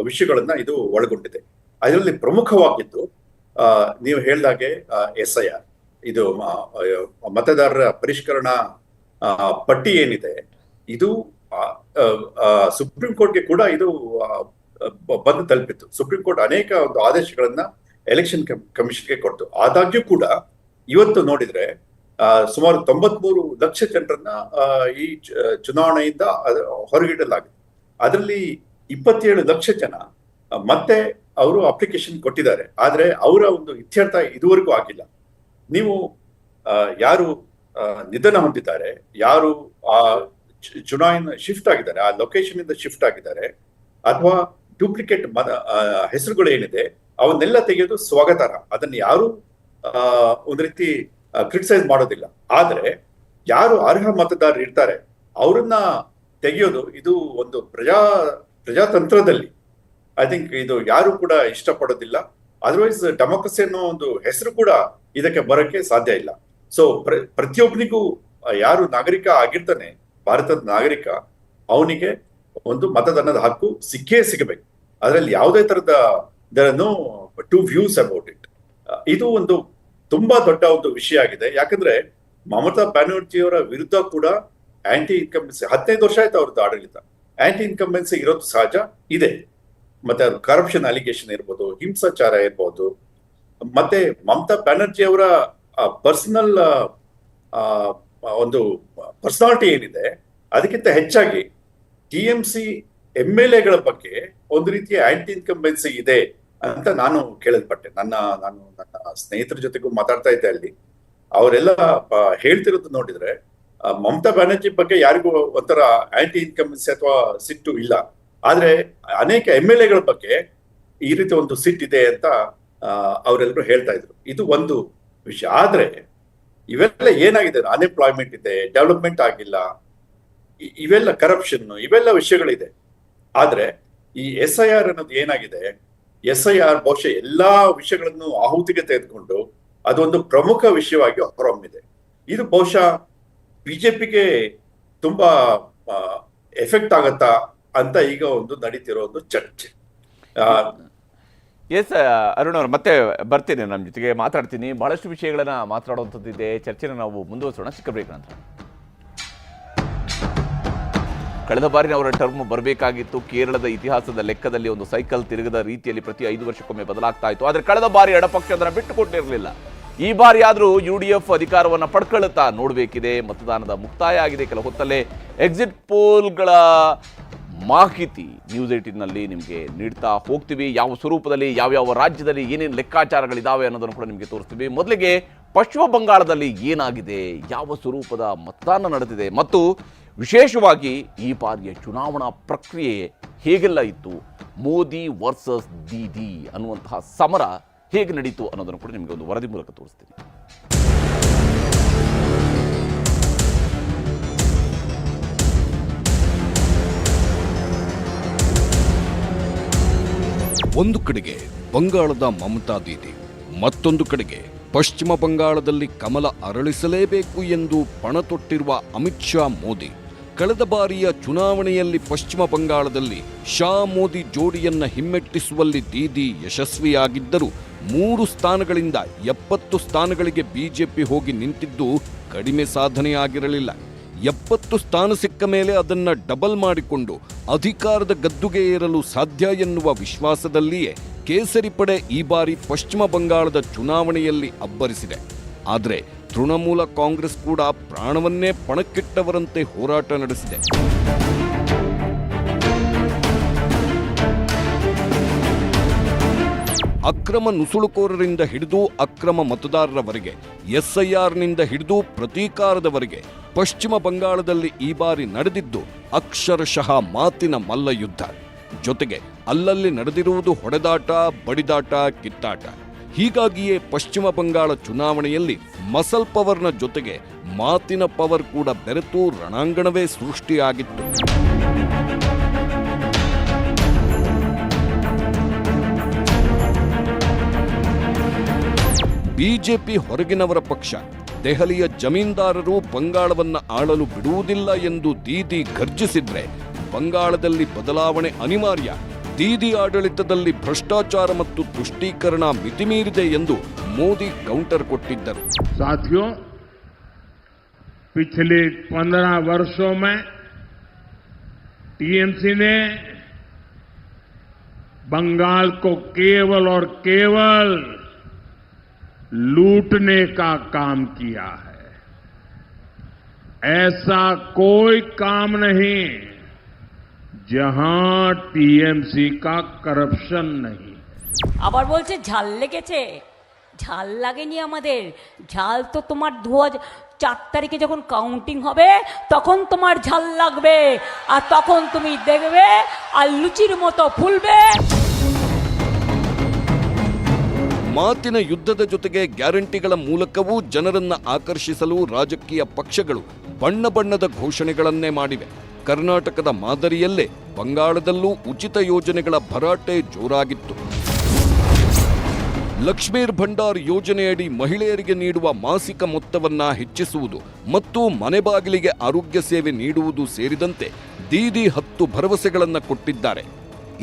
ವಿಷಯಗಳನ್ನ ಇದು ಒಳಗೊಂಡಿದೆ. ಅದರಲ್ಲಿ ಪ್ರಮುಖವಾಗಿದ್ದು ನೀವು ಹೇಳ್ದಾಗೆ SIR, ಇದು ಮತದಾರರ ಪರಿಷ್ಕರಣಾ ಪಟ್ಟಿ ಏನಿದೆ, ಇದು ಸುಪ್ರೀಂ ಕೋರ್ಟ್ಗೆ ಕೂಡ ಇದು ಬಂದು ತಲುಪಿತ್ತು. ಸುಪ್ರೀಂ ಕೋರ್ಟ್ ಅನೇಕ ಒಂದು ಆದೇಶಗಳನ್ನ ಎಲೆಕ್ಷನ್ ಕಮಿಷನ್ಗೆ ಕೊಡ್ತು. ಆದಾಗ್ಯೂ ಕೂಡ ಇವತ್ತು ನೋಡಿದ್ರೆ ಸುಮಾರು 93 ಲಕ್ಷ ಜನರನ್ನ ಈ ಚುನಾವಣೆಯಿಂದ ಹೊರಗಿಡಲಾಗಿದೆ. ಅದರಲ್ಲಿ 27 ಲಕ್ಷ ಜನ ಮತ್ತೆ ಅವರು ಅಪ್ಲಿಕೇಶನ್ ಕೊಟ್ಟಿದ್ದಾರೆ. ಆದ್ರೆ ಅವರ ಒಂದು ಇತ್ಯರ್ಥ ಇದುವರೆಗೂ ಆಗಿಲ್ಲ. ನೀವು ಯಾರು ನಿಧನ ಹೊಂದಿದ್ದಾರೆ, ಯಾರು ಆ ಚುನಾವಣೆ ಶಿಫ್ಟ್ ಆಗಿದ್ದಾರೆ, ಆ ಲೊಕೇಶನ್ ಇಂದ ಶಿಫ್ಟ್ ಆಗಿದ್ದಾರೆ, ಅಥವಾ ಡೂಪ್ಲಿಕೇಟ್ ಹೆಸರುಗಳು ಏನಿದೆ ಅವನ್ನೆಲ್ಲ ತೆಗೆಯೋದು ಸ್ವಾಗತಾರ್ಹ. ಅದನ್ನ ಯಾರು ಒಂದ್ ರೀತಿ ಕ್ರಿಟಿಸೈಸ್ ಮಾಡೋದಿಲ್ಲ. ಆದ್ರೆ ಯಾರು ಅರ್ಹ ಮತದಾರರು ಇರ್ತಾರೆ ಅವ್ರನ್ನ ತೆಗೆಯೋದು ಇದು ಒಂದು ಪ್ರಜಾತಂತ್ರದಲ್ಲಿ ಐ ಥಿಂಕ್ ಇದು ಯಾರು ಕೂಡ ಇಷ್ಟಪಡೋದಿಲ್ಲ. ಅದರ್ವೈಸ್ ಡೆಮೋಕ್ರಸಿ ಅನ್ನೋ ಒಂದು ಹೆಸರು ಕೂಡ ಇದಕ್ಕೆ ಬರಕ್ಕೆ ಸಾಧ್ಯ ಇಲ್ಲ. ಸೊ ಪ್ರತಿಯೊಬ್ಬನಿಗೂ ಯಾರು ನಾಗರಿಕ ಆಗಿರ್ತಾನೆ, ಭಾರತದ ನಾಗರಿಕ, ಅವನಿಗೆ ಒಂದು ಮತದಾನದ ಹಕ್ಕು ಸಿಕ್ಕೇ ಸಿಗಬೇಕು. ಅದರಲ್ಲಿ ಯಾವುದೇ ತರದ ಟು ವ್ಯೂಸ್ ಅಬೌಟ್ ಇಟ್. ಇದು ಒಂದು ತುಂಬಾ ದೊಡ್ಡ ಒಂದು ವಿಷಯ ಆಗಿದೆ. ಯಾಕಂದ್ರೆ ಮಮತಾ ಬ್ಯಾನರ್ಜಿಯವರ ವಿರುದ್ಧ ಕೂಡ ಆಂಟಿ ಇನ್ಕಂಬೆನ್ಸಿ 15 ವರ್ಷ ಆಯ್ತು ಅವ್ರದ್ದು ಆಡಳಿತ. ಆಂಟಿ ಇನ್ಕಂಬೆನ್ಸಿ ಇರೋದು ಸಹಜ ಇದೆ. ಮತ್ತೆ ಅದು ಕರಪ್ಷನ್ ಅಲಿಗೇಷನ್ ಇರ್ಬೋದು, ಹಿಂಸಾಚಾರ ಇರ್ಬೋದು. ಮತ್ತೆ ಮಮತಾ ಬ್ಯಾನರ್ಜಿ ಅವರ ಪರ್ಸನಲ್ ಒಂದು ಪರ್ಸನಾಲಿಟಿ ಏನಿದೆ, ಅದಕ್ಕಿಂತ ಹೆಚ್ಚಾಗಿ TMC MLAಗಳ ಬಗ್ಗೆ ಒಂದು ರೀತಿಯ ಆಂಟಿ ಇನ್ಕಂಬೆನ್ಸಿ ಇದೆ ಅಂತ ನಾನು ಕೇಳಲ್ಪಟ್ಟೆ. ನನ್ನ ಸ್ನೇಹಿತರ ಜೊತೆಗೂ ಮಾತಾಡ್ತಾ ಇದ್ದೆ. ಅಲ್ಲಿ ಅವರೆಲ್ಲ ಹೇಳ್ತಿರೋದು ನೋಡಿದ್ರೆ ಮಮತಾ ಬ್ಯಾನರ್ಜಿ ಬಗ್ಗೆ ಯಾರಿಗೂ ಒಂಥರ ಆಂಟಿ ಇನ್ಕಂಬೆನ್ಸಿ ಅಥವಾ ಸಿಟ್ಟು ಇಲ್ಲ. ಆದ್ರೆ ಅನೇಕ MLAಗಳ ಬಗ್ಗೆ ಈ ರೀತಿ ಒಂದು ಸಿಟ್ ಇದೆ ಅಂತ ಅವರೆಲ್ಲರೂ ಹೇಳ್ತಾ ಇದ್ರು. ಇದು ಒಂದು ವಿಷಯ. ಆದ್ರೆ ಇವೆಲ್ಲ ಏನಾಗಿದೆ, ಅನ್ಎಂಪ್ಲಾಯ್ಮೆಂಟ್ ಇದೆ, ಡೆವಲಪ್ಮೆಂಟ್ ಆಗಿಲ್ಲ, ಇವೆಲ್ಲ ಕರಪ್ಷನ್, ಇವೆಲ್ಲ ವಿಷಯಗಳಿದೆ. ಆದ್ರೆ ಈ SIR ಅನ್ನೋದು ಏನಾಗಿದೆ, SIR ಬಹುಶಃ ಎಲ್ಲಾ ವಿಷಯಗಳನ್ನು ಆಹುತಿಗೆ ತೆಗೆದುಕೊಂಡು ಅದೊಂದು ಪ್ರಮುಖ ವಿಷಯವಾಗಿ ಹೊರಹೊಮ್ಮಿದೆ. ಇದು ಬಹುಶಃ ಬಿಜೆಪಿಗೆ ತುಂಬಾ ಎಫೆಕ್ಟ್ ಆಗತ್ತಾ ಅಂತ ಈಗ ಒಂದು ನಡೀತಿರೋ ಒಂದು ಚರ್ಚೆ. ಎಸ್ ಅರುಣ್ ಅವರು, ಮತ್ತೆ ಬರ್ತೀನಿ, ನಮ್ಮ ಜೊತೆಗೆ ಮಾತಾಡ್ತೀನಿ. ಬಹಳಷ್ಟು ವಿಷಯಗಳನ್ನ ಮಾತಾಡುವಂಥದ್ದಿದೆ. ಚರ್ಚೆನ ನಾವು ಮುಂದುವರಿಸೋಣ ಚಿಕ್ಕ ಬ್ರೇಕ್ ನಂತರ. ಕಳೆದ ಬಾರಿ ಅವರ ಟರ್ಮ್ ಬರಬೇಕಾಗಿತ್ತು. ಕೇರಳದ ಇತಿಹಾಸದ ಲೆಕ್ಕದಲ್ಲಿ ಒಂದು ಸೈಕಲ್ ತಿರುಗದ ರೀತಿಯಲ್ಲಿ ಪ್ರತಿ 5 ವರ್ಷಕ್ಕೊಮ್ಮೆ ಬದಲಾಗ್ತಾ ಇತ್ತು. ಆದರೆ ಕಳೆದ ಬಾರಿ ಎಡಪಕ್ಷ ಅದನ್ನು ಬಿಟ್ಟುಕೊಟ್ಟಿರಲಿಲ್ಲ. ಈ ಬಾರಿ ಆದರೂ UDF ಅಧಿಕಾರವನ್ನು ಪಡ್ಕೊಳ್ಳುತ್ತಾ ನೋಡಬೇಕಿದೆ. ಮತದಾನದ ಮುಕ್ತಾಯ ಆಗಿದೆ. ಕೆಲ ಹೊತ್ತಲ್ಲೇ ಎಕ್ಸಿಟ್ ಪೋಲ್ಗಳ ಮಾಹಿತಿ ನ್ಯೂಸ್ 18ನಲ್ಲಿ ನಿಮಗೆ ನೀಡ್ತಾ ಹೋಗ್ತೀವಿ. ಯಾವ ಸ್ವರೂಪದಲ್ಲಿ ಯಾವ್ಯಾವ ರಾಜ್ಯದಲ್ಲಿ ಏನೇನು ಲೆಕ್ಕಾಚಾರಗಳಿದ್ದಾವೆ ಅನ್ನೋದನ್ನು ಕೂಡ ನಿಮಗೆ ತೋರಿಸ್ತೀವಿ. ಮೊದಲಿಗೆ ಪಶ್ಚಿಮ ಬಂಗಾಳದಲ್ಲಿ ಏನಾಗಿದೆ, ಯಾವ ಸ್ವರೂಪದ ಮತದಾನ ನಡೆದಿದೆ ಮತ್ತು ವಿಶೇಷವಾಗಿ ಈ ಬಾರಿಯ ಚುನಾವಣಾ ಪ್ರಕ್ರಿಯೆ ಹೇಗೆಲ್ಲ ಇತ್ತು, ಮೋದಿ ವರ್ಸಸ್ ದೀದಿ ಅನ್ನುವಂತಹ ಸಮರ ಹೇಗೆ ನಡೀತು ಅನ್ನೋದನ್ನು ಕೂಡ ನಿಮಗೆ ಒಂದು ವರದಿ ಮೂಲಕ ತೋರಿಸ್ತೀನಿ. ಒಂದು ಕಡೆಗೆ ಬಂಗಾಳದ ಮಮತಾ ದೀದಿ, ಮತ್ತೊಂದು ಕಡೆಗೆ ಪಶ್ಚಿಮ ಬಂಗಾಳದಲ್ಲಿ ಕಮಲ ಅರಳಿಸಲೇಬೇಕು ಎಂದು ಪಣ ತೊಟ್ಟಿರುವ ಅಮಿತ್ ಶಾ ಮೋದಿ. ಕಳೆದ ಬಾರಿಯ ಚುನಾವಣೆಯಲ್ಲಿ ಪಶ್ಚಿಮ ಬಂಗಾಳದಲ್ಲಿ ಶಾ ಮೋದಿ ಜೋಡಿಯನ್ನ ಹಿಮ್ಮೆಟ್ಟಿಸುವಲ್ಲಿ ದೀದಿ ಯಶಸ್ವಿಯಾಗಿದ್ದರೂ 3 ಸ್ಥಾನಗಳಿಂದ 70 ಸ್ಥಾನಗಳಿಗೆ ಬಿಜೆಪಿ ಹೋಗಿ ನಿಂತಿದ್ದು ಕಡಿಮೆ ಸಾಧನೆಯಾಗಿರಲಿಲ್ಲ. 70 ಸ್ಥಾನ ಸಿಕ್ಕ ಮೇಲೆ ಅದನ್ನ ಡಬಲ್ ಮಾಡಿಕೊಂಡು ಅಧಿಕಾರದ ಗದ್ದುಗೆ ಏರಲು ಸಾಧ್ಯ ಎನ್ನುವ ವಿಶ್ವಾಸದಲ್ಲಿಯೇ ಕೇಸರಿ ಪಡೆ ಈ ಬಾರಿ ಪಶ್ಚಿಮ ಬಂಗಾಳದ ಚುನಾವಣೆಯಲ್ಲಿ ಅಬ್ಬರಿಸಿದೆ. ಆದರೆ ತೃಣಮೂಲ ಕಾಂಗ್ರೆಸ್ ಕೂಡ ಪ್ರಾಣವನ್ನೇ ಪಣಕ್ಕಿಟ್ಟವರಂತೆ ಹೋರಾಟ ನಡೆಸಿದೆ. ಅಕ್ರಮ ನುಸುಳುಕೋರರಿಂದ ಹಿಡಿದು ಅಕ್ರಮ ಮತದಾರರವರೆಗೆ, ಎಸ್ಐಆರ್ನಿಂದ ಹಿಡಿದು ಪ್ರತೀಕಾರದವರೆಗೆ ಪಶ್ಚಿಮ ಬಂಗಾಳದಲ್ಲಿ ಈ ಬಾರಿ ನಡೆದಿದ್ದು ಅಕ್ಷರಶಃ ಮಾತಿನ ಮಲ್ಲಯುದ್ಧ. ಜೊತೆಗೆ ಅಲ್ಲಲ್ಲಿ ನಡೆದಿರುವುದು ಹೊಡೆದಾಟ, ಬಡಿದಾಟ, ಕಿತ್ತಾಟ. ಹೀಗಾಗಿಯೇ ಪಶ್ಚಿಮ ಬಂಗಾಳ ಚುನಾವಣೆಯಲ್ಲಿ ಮಸಲ್ ಪವರ್ನ ಜೊತೆಗೆ ಮಾತಿನ ಪವರ್ ಕೂಡ ಬೆರೆತು ರಣಾಂಗಣವೇ ಸೃಷ್ಟಿಯಾಗಿತ್ತು. ಬಿಜೆಪಿ ಹೊರಗಿನವರ ಪಕ್ಷ. ದೆಹಲಿಯ ಜಮೀನ್ದಾರರು ಬಂಗಾಳವನ್ನ ಆಳಲು ಬಿಡುವುದಿಲ್ಲ ಎಂದು ದೀದಿ ಗರ್ಜಿಸಿದ್ರೆ ಬಂಗಾಳದಲ್ಲಿ ಬದಲಾವಣೆ ಅನಿವಾರ್ಯ. ದೀದಿ ಆಡಳಿತದಲ್ಲಿ ಭ್ರಷ್ಟಾಚಾರ ಮತ್ತು ತುಷ್ಟೀಕರಣ ಮಿತಿಮೀರಿದೆ ಎಂದು ಮೋದಿ ಕೌಂಟರ್ ಕೊಟ್ಟಿದ್ದರು. साथियों, पिछले 15 वर्षों में टीएमसी ने बंगाल को केवल और केवल लूटने का काम किया है. ऐसा कोई काम नहीं जहां टीएमसी का करप्शन नहीं. আবার বলছে ঝাল লেগেছে, ঝাল লাগেনি আমাদের। ঝাল তো তোমার 2004 তারিখে যখন কাউন্টিং হবে তখন তোমার ঝাল লাগবে, আর তখন তুমি দেখবে আর লুচির মতো ফুলবে। ಮಾತಿನ ಯುದ್ಧದ ಜೊತೆಗೆ ಗ್ಯಾರಂಟಿಗಳ ಮೂಲಕವೂ ಜನರನ್ನ ಆಕರ್ಷಿಸಲು ರಾಜಕೀಯ ಪಕ್ಷಗಳು ಬಣ್ಣ ಬಣ್ಣದ ಘೋಷಣೆಗಳನ್ನೇ ಮಾಡಿವೆ. ಕರ್ನಾಟಕದ ಮಾದರಿಯಲ್ಲೇ ಬಂಗಾಳದಲ್ಲೂ ಉಚಿತ ಯೋಜನೆಗಳ ಭರಾಟೆ ಜೋರಾಗಿತ್ತು. ಲಕ್ಷ್ಮೀರ್ ಭಂಡಾರ್ ಯೋಜನೆಯಡಿ ಮಹಿಳೆಯರಿಗೆ ನೀಡುವ ಮಾಸಿಕ ಮೊತ್ತವನ್ನ ಹೆಚ್ಚಿಸುವುದು ಮತ್ತು ಮನೆ ಬಾಗಿಲಿಗೆ ಆರೋಗ್ಯ ಸೇವೆ ನೀಡುವುದು ಸೇರಿದಂತೆ ದೀದಿ 10 ಭರವಸೆಗಳನ್ನು ಕೊಟ್ಟಿದ್ದಾರೆ.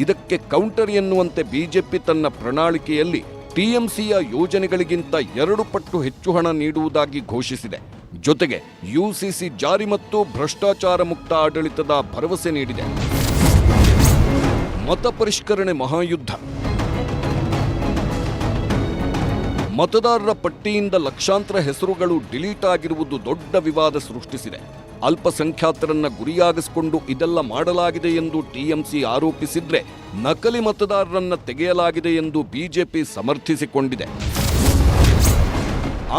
ಇದಕ್ಕೆ ಕೌಂಟರ್ ಎನ್ನುವಂತೆ ಬಿಜೆಪಿ ತನ್ನ ಪ್ರಣಾಳಿಕೆಯಲ್ಲಿ ಟಿಎಂಸಿಯ ಯೋಜನೆಗಳಿಗಿಂತ 2 ಪಟ್ಟು ಹೆಚ್ಚು ಹಣ ನೀಡುವುದಾಗಿ ಘೋಷಿಸಿದೆ. ಜೊತೆಗೆ ಯುಸಿಸಿ ಜಾರಿ ಮತ್ತು ಭ್ರಷ್ಟಾಚಾರ ಮುಕ್ತ ಆಡಳಿತದ ಭರವಸೆ ನೀಡಿದೆ. ಮತ ಪರಿಷ್ಕರಣೆ ಮಹಾಯುದ್ಧ. ಮತದಾರರ ಪಟ್ಟಿಯಿಂದ ಲಕ್ಷಾಂತರ ಹೆಸರುಗಳು ಡಿಲೀಟ್ ಆಗಿರುವುದು ದೊಡ್ಡ ವಿವಾದ ಸೃಷ್ಟಿಸಿದೆ. ಅಲ್ಪಸಂಖ್ಯಾತರನ್ನ ಗುರಿಯಾಗಿಸಿಕೊಂಡು ಇದೆಲ್ಲ ಮಾಡಲಾಗಿದೆ ಎಂದು ಟಿಎಂಸಿ ಆರೋಪಿಸಿದ್ರೆ, ನಕಲಿ ಮತದಾರರನ್ನ ತೆಗೆಯಲಾಗಿದೆ ಎಂದು ಬಿಜೆಪಿ ಸಮರ್ಥಿಸಿಕೊಂಡಿದೆ.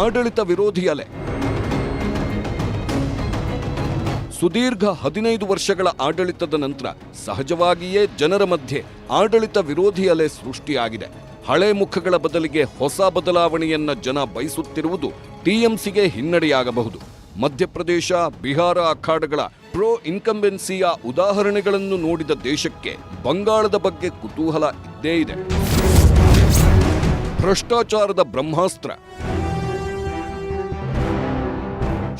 ಆಡಳಿತ ವಿರೋಧಿ ಅಲೆ. ಸುದೀರ್ಘ 15 ವರ್ಷಗಳ ಆಡಳಿತದ ನಂತರ ಸಹಜವಾಗಿಯೇ ಜನರ ಮಧ್ಯೆ ಆಡಳಿತ ವಿರೋಧಿ ಅಲೆ ಸೃಷ್ಟಿಯಾಗಿದೆ. ಹಳೆ ಮುಖಗಳ ಬದಲಿಗೆ ಹೊಸ ಬದಲಾವಣೆಯನ್ನ ಜನ ಬಯಸುತ್ತಿರುವುದು ಟಿಎಂಸಿಗೆ ಹಿನ್ನಡೆಯಾಗಬಹುದು. ಮಧ್ಯಪ್ರದೇಶ, ಬಿಹಾರ ಅಖಾಡಗಳ ಪ್ರೋ ಇನ್ಕಂಬೆನ್ಸಿಯ ಉದಾಹರಣೆಗಳನ್ನು ನೋಡಿದ ದೇಶಕ್ಕೆ ಬಂಗಾಳದ ಬಗ್ಗೆ ಕುತೂಹಲ ಇದ್ದೇ ಇದೆ. ಭ್ರಷ್ಟಾಚಾರದ ಬ್ರಹ್ಮಾಸ್ತ್ರ.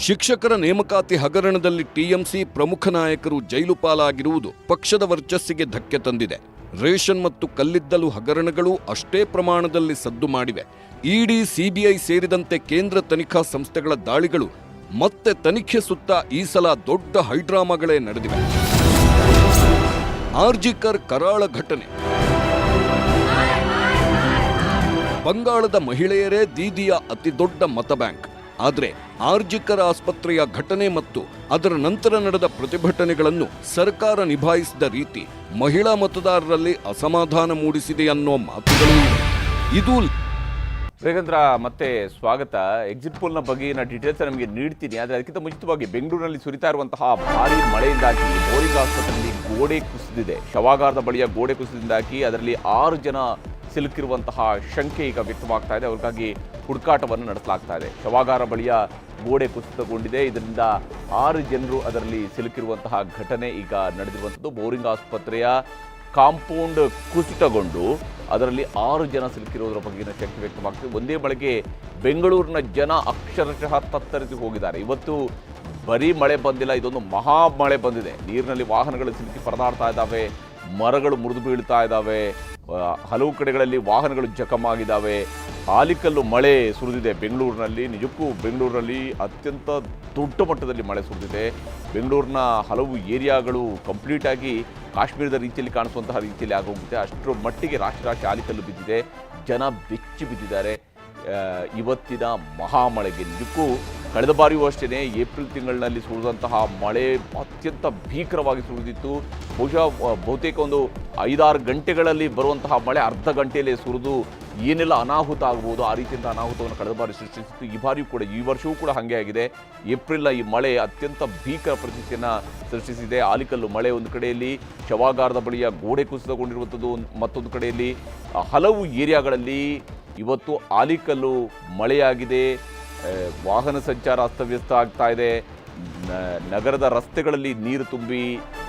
ಶಿಕ್ಷಕರ ನೇಮಕಾತಿ ಹಗರಣದಲ್ಲಿ ಟಿಎಂಸಿ ಪ್ರಮುಖ ನಾಯಕರು ಜೈಲು ಪಾಲಾಗಿರುವುದು ಪಕ್ಷದ ವರ್ಚಸ್ಸಿಗೆ ಧಕ್ಕೆ ತಂದಿದೆ. ರೇಷನ್ ಮತ್ತು ಕಲ್ಲಿದ್ದಲು ಹಗರಣಗಳು ಅಷ್ಟೇ ಪ್ರಮಾಣದಲ್ಲಿ ಸದ್ದು ಮಾಡಿವೆ. ಇಡಿ, ಸಿಬಿಐ ಸೇರಿದಂತೆ ಕೇಂದ್ರ ತನಿಖಾ ಸಂಸ್ಥೆಗಳ ದಾಳಿಗಳು ಮತ್ತೆ ತನಿಖೆ ಸುತ್ತ ಈ ಸಲ ದೊಡ್ಡ ಹೈಡ್ರಾಮಾಗಳೇ ನಡೆದಿವೆ. ಆರ್ಜಿಕರ್ ಕರಾಳ ಘಟನೆ. ಬಂಗಾಳದ ಮಹಿಳೆಯರೇ ದೀದಿಯ ಅತಿ ದೊಡ್ಡ ಮತ ಬ್ಯಾಂಕ್. ಆದರೆ ಆರ್ಜಿಕರ ಆಸ್ಪತ್ರೆಯ ಘಟನೆ ಮತ್ತು ಅದರ ನಂತರ ನಡೆದ ಪ್ರತಿಭಟನೆಗಳನ್ನು ಸರ್ಕಾರ ನಿಭಾಯಿಸಿದ ರೀತಿ ಮಹಿಳಾ ಮತದಾರರಲ್ಲಿ ಅಸಮಾಧಾನ ಮೂಡಿಸಿದೆ ಅನ್ನೋ ಮಾತುಗಳು ಇವೆ. ಇದು ರೇಗೇಂದ್ರ ಮತ್ತೆ ಸ್ವಾಗತ. ಎಕ್ಸಿಟ್ ಪೋಲ್ನ ಬಗೆಗಿನ ಡೀಟೇಲ್ಸ್ ನಮಗೆ ನೀಡ್ತೀನಿ, ಆದರೆ ಅದಕ್ಕಿಂತ ಮುಂಚಿತವಾಗಿ ಬೆಂಗಳೂರಿನಲ್ಲಿ ಸುರಿತಾ ಇರುವಂತಹ ಭಾರೀ ಮಳೆಯಿಂದಾಗಿ ಬೋರಿಂಗ್ ಆಸ್ಪತ್ರೆಯಲ್ಲಿ ಗೋಡೆ ಕುಸಿದಿದೆ. ಶವಾಗಾರದ ಬಳಿಯ ಗೋಡೆ ಕುಸಿದಿಂದಾಗಿ ಅದರಲ್ಲಿ 6 ಜನ ಸಿಲುಕಿರುವಂತಹ ಶಂಕೆ ಈಗ ವ್ಯಕ್ತವಾಗ್ತಾ ಇದೆ. ಅವ್ರಿಗಾಗಿ ಹುಡುಕಾಟವನ್ನು ನಡೆಸಲಾಗ್ತಾ ಇದೆ. ಶವಾಗಾರ ಬಳಿಯ ಗೋಡೆ ಕುಸಿತಗೊಂಡಿದೆ. ಇದರಿಂದ 6 ಜನರು ಅದರಲ್ಲಿ ಸಿಲುಕಿರುವಂತಹ ಘಟನೆ ಈಗ ನಡೆದಿರುವಂಥದ್ದು. ಬೋರಿಂಗ್ ಆಸ್ಪತ್ರೆಯ ಕಾಂಪೌಂಡ್ ಕುಸಿತಗೊಂಡು ಅದರಲ್ಲಿ 6 ಜನ ಸಿಲುಕಿರುವುದರ ಬಗೆಗಿನ ಶಂಕೆ ವ್ಯಕ್ತವಾಗ್ತದೆ. ಒಂದೇ ಮಳೆಗೆ ಬೆಂಗಳೂರಿನ ಜನ ಅಕ್ಷರಶಃ ತತ್ತರಿಸಿ ಹೋಗಿದ್ದಾರೆ. ಇವತ್ತು ಬರೀ ಮಳೆ ಬಂದಿಲ್ಲ, ಇದೊಂದು ಮಹಾ ಮಳೆ ಬಂದಿದೆ. ನೀರಿನಲ್ಲಿ ವಾಹನಗಳು ಸಿಲುಕಿ ಪರದಾಡ್ತಾ ಇದ್ದಾವೆ, ಮರಗಳು ಮುರಿದು ಬೀಳ್ತಾ ಇದ್ದಾವೆ, ಹಲವು ಕಡೆಗಳಲ್ಲಿ ವಾಹನಗಳು ಜಖಮಾಗಿದ್ದಾವೆ. ಆಲಿಕಲ್ಲು ಮಳೆ ಸುರಿದಿದೆ ಬೆಂಗಳೂರಿನಲ್ಲಿ. ನಿಜಕ್ಕೂ ಬೆಂಗಳೂರಿನಲ್ಲಿ ಅತ್ಯಂತ ದೊಡ್ಡ ಮಟ್ಟದಲ್ಲಿ ಮಳೆ ಸುರಿದಿದೆ. ಬೆಂಗಳೂರಿನ ಹಲವು ಏರಿಯಾಗಳು ಕಂಪ್ಲೀಟಾಗಿ ಕಾಶ್ಮೀರದ ರೀತಿಯಲ್ಲಿ ಕಾಣಿಸುವಂತಹ ರೀತಿಯಲ್ಲಿ ಆಗೋಗಿದೆ. ಅಷ್ಟರ ಮಟ್ಟಿಗೆ ರಾಶಿ ಆಲಿಕಲ್ಲು ಬಿದ್ದಿದೆ. ಜನ ಬೆಚ್ಚಿ ಬಿದ್ದಿದ್ದಾರೆ ಇವತ್ತಿನ ಮಹಾಮಳೆಗೆ. ನಿಜಕ್ಕೂ ಕಳೆದ ಬಾರಿಯೂ ಅಷ್ಟೇ ಏಪ್ರಿಲ್ ತಿಂಗಳಿನಲ್ಲಿ ಸುರಿದಂತಹ ಮಳೆ ಅತ್ಯಂತ ಭೀಕರವಾಗಿ ಸುರಿದಿತ್ತು. ಬಹುತೇಕ ಒಂದು 5-6 ಗಂಟೆಗಳಲ್ಲಿ ಬರುವಂತಹ ಮಳೆ ಅರ್ಧ ಗಂಟೆಯಲ್ಲೇ ಸುರಿದು ಏನೆಲ್ಲ ಅನಾಹುತ ಆಗ್ಬೋದು ಆ ರೀತಿಯಂಥ ಅನಾಹುತವನ್ನು ಕಳೆದ ಬಾರಿ ಸೃಷ್ಟಿಸಿತ್ತು. ಈ ಬಾರಿಯೂ ಕೂಡ, ಈ ವರ್ಷವೂ ಕೂಡ ಹಾಗೆ ಆಗಿದೆ. ಏಪ್ರಿಲ್ನ ಈ ಮಳೆ ಅತ್ಯಂತ ಭೀಕರ ಪರಿಸ್ಥಿತಿಯನ್ನು ಸೃಷ್ಟಿಸಿದೆ. ಆಲಿಕಲ್ಲು ಮಳೆ ಒಂದು ಕಡೆಯಲ್ಲಿ, ಶವಾಗಾರದ ಬಳಿಯ ಗೋಡೆ ಕುಸಿತಗೊಂಡಿರುವಂಥದ್ದು ಮತ್ತೊಂದು ಕಡೆಯಲ್ಲಿ. ಹಲವು ಏರಿಯಾಗಳಲ್ಲಿ ಇವತ್ತು ಆಲಿಕಲ್ಲು ಮಳೆಯಾಗಿದೆ. ವಾಹನ ಸಂಚಾರ ಅಸ್ತವ್ಯಸ್ತ ಆಗ್ತಾ ಇದೆ. ನಗರದ ರಸ್ತೆಗಳಲ್ಲಿ ನೀರು ತುಂಬಿ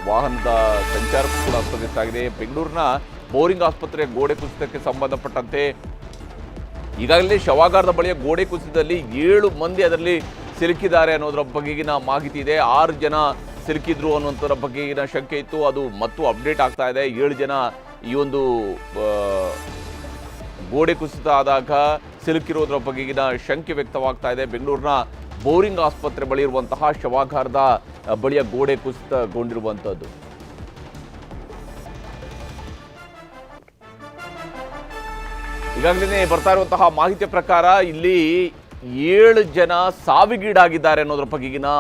ವಾಹನದ ಸಂಚಾರಕ್ಕೂ ಕೂಡ ಅಸ್ತವ್ಯಸ್ತ ಆಗಿದೆ. ಬೆಂಗಳೂರಿನ ಬೋರಿಂಗ್ ಆಸ್ಪತ್ರೆಯ ಗೋಡೆ ಕುಸಿತಕ್ಕೆ ಸಂಬಂಧಪಟ್ಟಂತೆ ಈಗಾಗಲೇ ಶವಾಗಾರದ ಬಳಿಯ ಗೋಡೆ ಕುಸಿತದಲ್ಲಿ 7 ಮಂದಿ ಅದರಲ್ಲಿ ಸಿಲುಕಿದ್ದಾರೆ ಅನ್ನೋದರ ಬಗೆಗಿನ ಮಾಹಿತಿ ಇದೆ. 6 ಜನ ಸಿಲುಕಿದ್ರು ಅನ್ನುವಂಥದ್ರ ಬಗೆಗಿನ ಶಂಕೆ ಇತ್ತು. ಅದು ಮತ್ತು ಅಪ್ಡೇಟ್ ಆಗ್ತಾ ಇದೆ. 7 ಜನ ಈ ಒಂದು ಗೋಡೆ ಕುಸಿತ ಆದಾಗ ಸಿಲುಕಿರೋದ್ರ ಬಗೆಗಿನ ಶಂಕೆ ವ್ಯಕ್ತವಾಗ್ತಾ ಇದೆ. ಬೆಂಗಳೂರಿನ ಬೋರಿಂಗ್ ಆಸ್ಪತ್ರೆ ಬಳಿ ಇರುವಂತಹ ಶವಾಗಾರದ ಬಳಿಯ ಗೋಡೆ ಕುಸಿತಗೊಂಡಿರುವಂಥದ್ದು. ಈಗಾಗಲೇ ಬರ್ತಾ ಇರುವಂತಹ ಮಾಹಿತಿಯ ಪ್ರಕಾರ ಇಲ್ಲಿ 7 ಜನ ಸಾವಿಗೀಡಾಗಿದ್ದಾರೆ ಅನ್ನೋದ್ರ ಬಗೆಗಿನ